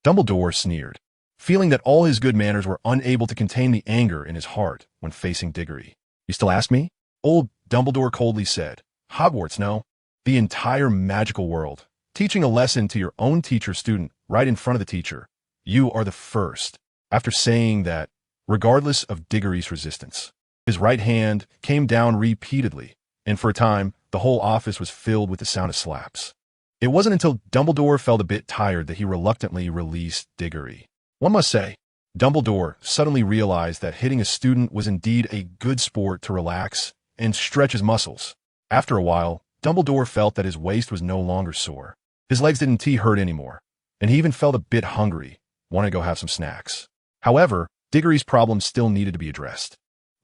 Dumbledore sneered, feeling that all his good manners were unable to contain the anger in his heart when facing Diggory. You still ask me? Old Dumbledore coldly said. Hogwarts, no. The entire magical world. Teaching a lesson to your own teacher-student right in front of the teacher. You are the first. After saying that, regardless of Diggory's resistance, his right hand came down repeatedly, and for a time, the whole office was filled with the sound of slaps. It wasn't until Dumbledore felt a bit tired that he reluctantly released Diggory. One must say, Dumbledore suddenly realized that hitting a student was indeed a good sport to relax and stretch his muscles. After a while, Dumbledore felt that his waist was no longer sore. His legs didn't hurt anymore, and he even felt a bit hungry, wanting to go have some snacks. However, Diggory's problem still needed to be addressed.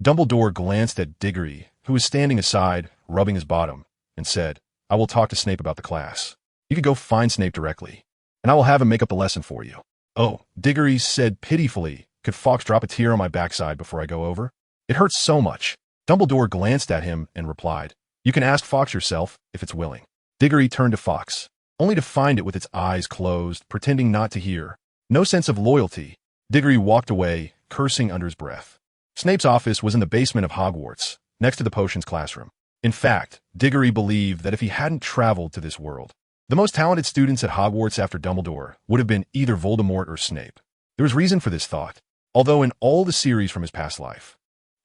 Dumbledore glanced at Diggory, who was standing aside, rubbing his bottom, and said, I will talk to Snape about the class. You could go find Snape directly, and I will have him make up the lesson for you. Oh, Diggory said pitifully, could Fawkes drop a tear on my backside before I go over? It hurts so much. Dumbledore glanced at him and replied, you can ask Fawkes yourself, if it's willing. Diggory turned to Fawkes, only to find it with its eyes closed, pretending not to hear. No sense of loyalty. Diggory walked away, cursing under his breath. Snape's office was in the basement of Hogwarts, next to the potions classroom. In fact, Diggory believed that if he hadn't traveled to this world, the most talented students at Hogwarts after Dumbledore would have been either Voldemort or Snape. There was reason for this thought, although in all the series from his past life,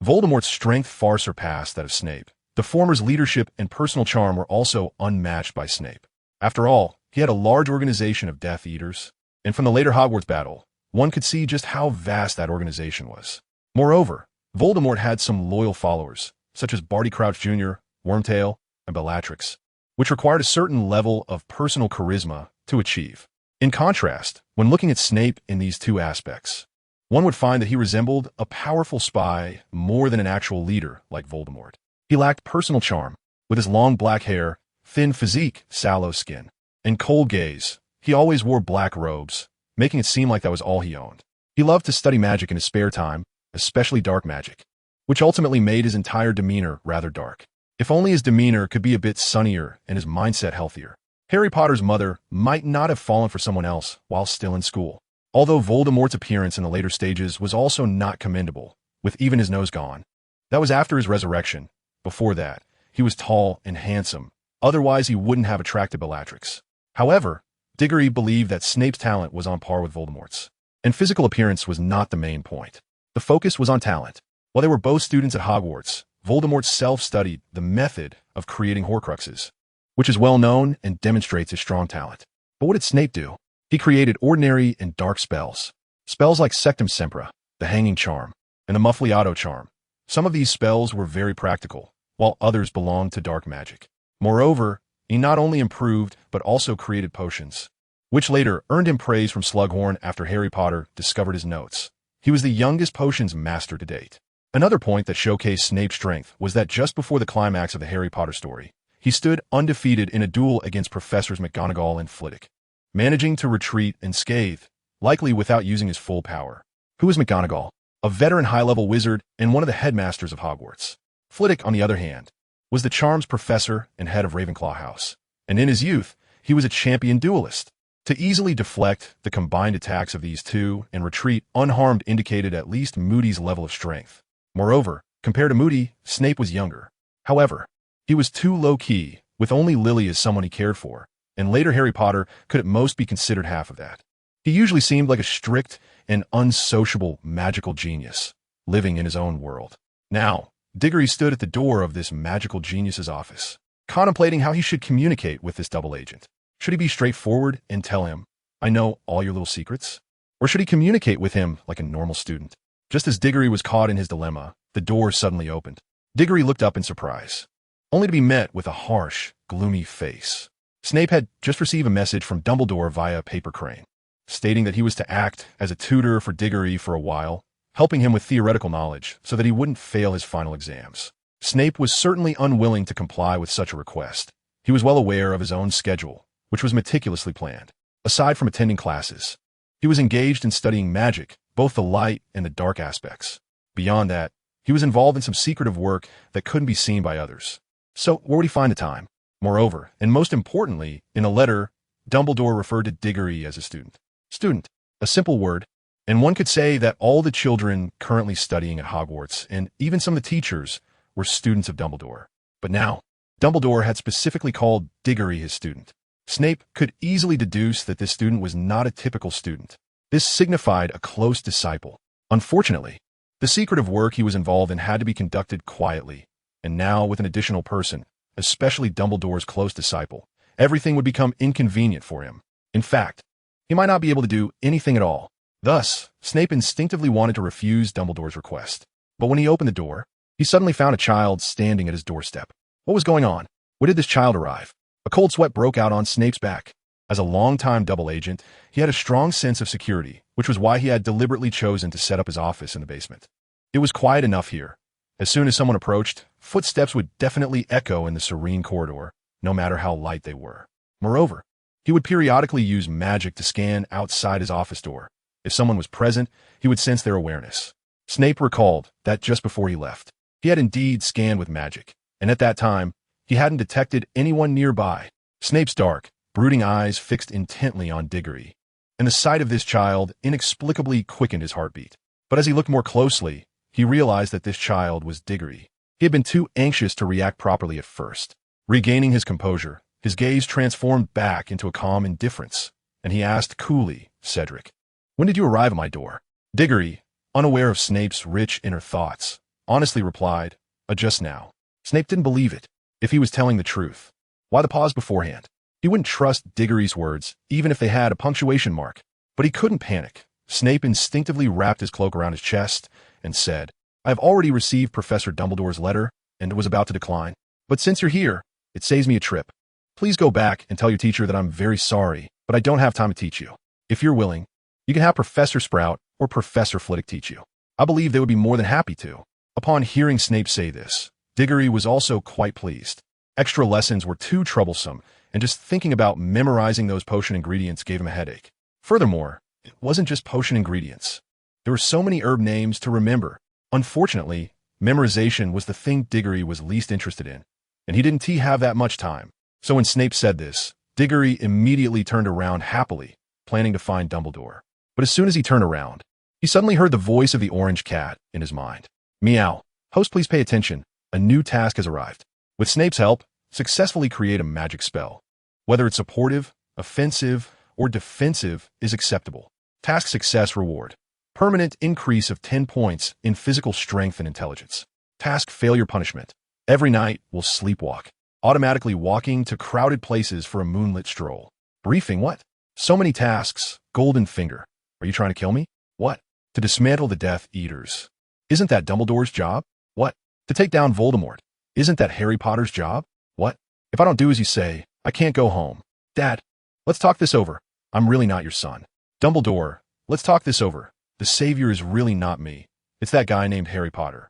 Voldemort's strength far surpassed that of Snape. The former's leadership and personal charm were also unmatched by Snape. After all, he had a large organization of Death Eaters, and from the later Hogwarts battle, one could see just how vast that organization was. Moreover, Voldemort had some loyal followers, such as Barty Crouch Jr., Wormtail, and Bellatrix, which required a certain level of personal charisma to achieve. In contrast, when looking at Snape in these two aspects, one would find that he resembled a powerful spy more than an actual leader like Voldemort. He lacked personal charm, with his long black hair, thin physique, sallow skin, and cold gaze. He always wore black robes, making it seem like that was all he owned. He loved to study magic in his spare time, especially dark magic, which ultimately made his entire demeanor rather dark. If only his demeanor could be a bit sunnier and his mindset healthier. Harry Potter's mother might not have fallen for someone else while still in school. Although Voldemort's appearance in the later stages was also not commendable, with even his nose gone. That was after his resurrection. Before that, he was tall and handsome. Otherwise, he wouldn't have attracted Bellatrix. However, Diggory believed that Snape's talent was on par with Voldemort's, and physical appearance was not the main point. The focus was on talent. While they were both students at Hogwarts, Voldemort self-studied the method of creating Horcruxes, which is well known and demonstrates his strong talent. But what did Snape do? He created ordinary and dark spells. Spells like Sectum Sempra, the Hanging Charm, and the Muffliato Charm. Some of these spells were very practical, while others belonged to dark magic. Moreover, he not only improved, but also created potions, which later earned him praise from Slughorn after Harry Potter discovered his notes. He was the youngest potions master to date. Another point that showcased Snape's strength was that just before the climax of the Harry Potter story, he stood undefeated in a duel against Professors McGonagall and Flitwick, managing to retreat unscathed, likely without using his full power. Who was McGonagall? A veteran high-level wizard and one of the headmasters of Hogwarts. Flitwick, on the other hand, was the charms professor and head of Ravenclaw House, and in his youth, he was a champion duelist. To easily deflect the combined attacks of these two and retreat unharmed indicated at least Moody's level of strength. Moreover, compared to Moody, Snape was younger. However, he was too low-key, with only Lily as someone he cared for, and later Harry Potter could at most be considered half of that. He usually seemed like a strict and unsociable magical genius, living in his own world. Now, Diggory stood at the door of this magical genius's office, contemplating how he should communicate with this double agent. Should he be straightforward and tell him, "I know all your little secrets"? Or should he communicate with him like a normal student? Just as Diggory was caught in his dilemma, the door suddenly opened. Diggory looked up in surprise, only to be met with a harsh, gloomy face. Snape had just received a message from Dumbledore via paper crane, stating that he was to act as a tutor for Diggory for a while, helping him with theoretical knowledge so that he wouldn't fail his final exams. Snape was certainly unwilling to comply with such a request. He was well aware of his own schedule, which was meticulously planned. Aside from attending classes, he was engaged in studying magic, both the light and the dark aspects. Beyond that, he was involved in some secretive work that couldn't be seen by others. So where would he find the time? Moreover, and most importantly, in a letter, Dumbledore referred to Diggory as a student. Student, a simple word, and one could say that all the children currently studying at Hogwarts, and even some of the teachers, were students of Dumbledore. But now, Dumbledore had specifically called Diggory his student. Snape could easily deduce that this student was not a typical student. This signified a close disciple. Unfortunately, the secretive work he was involved in had to be conducted quietly, and now with an additional person, especially Dumbledore's close disciple, everything would become inconvenient for him. In fact, he might not be able to do anything at all. Thus, Snape instinctively wanted to refuse Dumbledore's request. But when he opened the door, he suddenly found a child standing at his doorstep. What was going on? When did this child arrive? A cold sweat broke out on Snape's back. As a longtime double agent, he had a strong sense of security, which was why he had deliberately chosen to set up his office in the basement. It was quiet enough here. As soon as someone approached, footsteps would definitely echo in the serene corridor, no matter how light they were. Moreover, he would periodically use magic to scan outside his office door. If someone was present, he would sense their awareness. Snape recalled that just before he left, he had indeed scanned with magic, and at that time, he hadn't detected anyone nearby. Snape's dark, brooding eyes fixed intently on Diggory, and the sight of this child inexplicably quickened his heartbeat. But as he looked more closely, he realized that this child was Diggory. He had been too anxious to react properly at first. Regaining his composure, his gaze transformed back into a calm indifference, and he asked coolly, "Cedric, when did you arrive at my door?" Diggory, unaware of Snape's rich inner thoughts, honestly replied, "Just now." Snape didn't believe it. If he was telling the truth, why the pause beforehand? He wouldn't trust Diggory's words, even if they had a punctuation mark. But he couldn't panic. Snape instinctively wrapped his cloak around his chest and said, "I have already received Professor Dumbledore's letter and was about to decline. But since you're here, it saves me a trip. Please go back and tell your teacher that I'm very sorry, but I don't have time to teach you. If you're willing, you can have Professor Sprout or Professor Flitwick teach you. I believe they would be more than happy to." Upon hearing Snape say this, Diggory was also quite pleased. Extra lessons were too troublesome, and just thinking about memorizing those potion ingredients gave him a headache. Furthermore, it wasn't just potion ingredients. There were so many herb names to remember. Unfortunately, memorization was the thing Diggory was least interested in, and he didn't have that much time. So when Snape said this, Diggory immediately turned around happily, planning to find Dumbledore. But as soon as he turned around, he suddenly heard the voice of the orange cat in his mind. "Meow. Host, please pay attention. A new task has arrived. With Snape's help, successfully create a magic spell. Whether it's supportive, offensive, or defensive is acceptable. Task success reward. Permanent increase of 10 points in physical strength and intelligence. Task failure punishment. Every night will sleepwalk. Automatically walking to crowded places for a moonlit stroll. Briefing what? So many tasks. Golden finger. Are you trying to kill me? What? To dismantle the Death Eaters. Isn't that Dumbledore's job? What? To take down Voldemort. Isn't that Harry Potter's job? What? If I don't do as you say, I can't go home. Dad, let's talk this over. I'm really not your son. Dumbledore, let's talk this over. The savior is really not me. It's that guy named Harry Potter.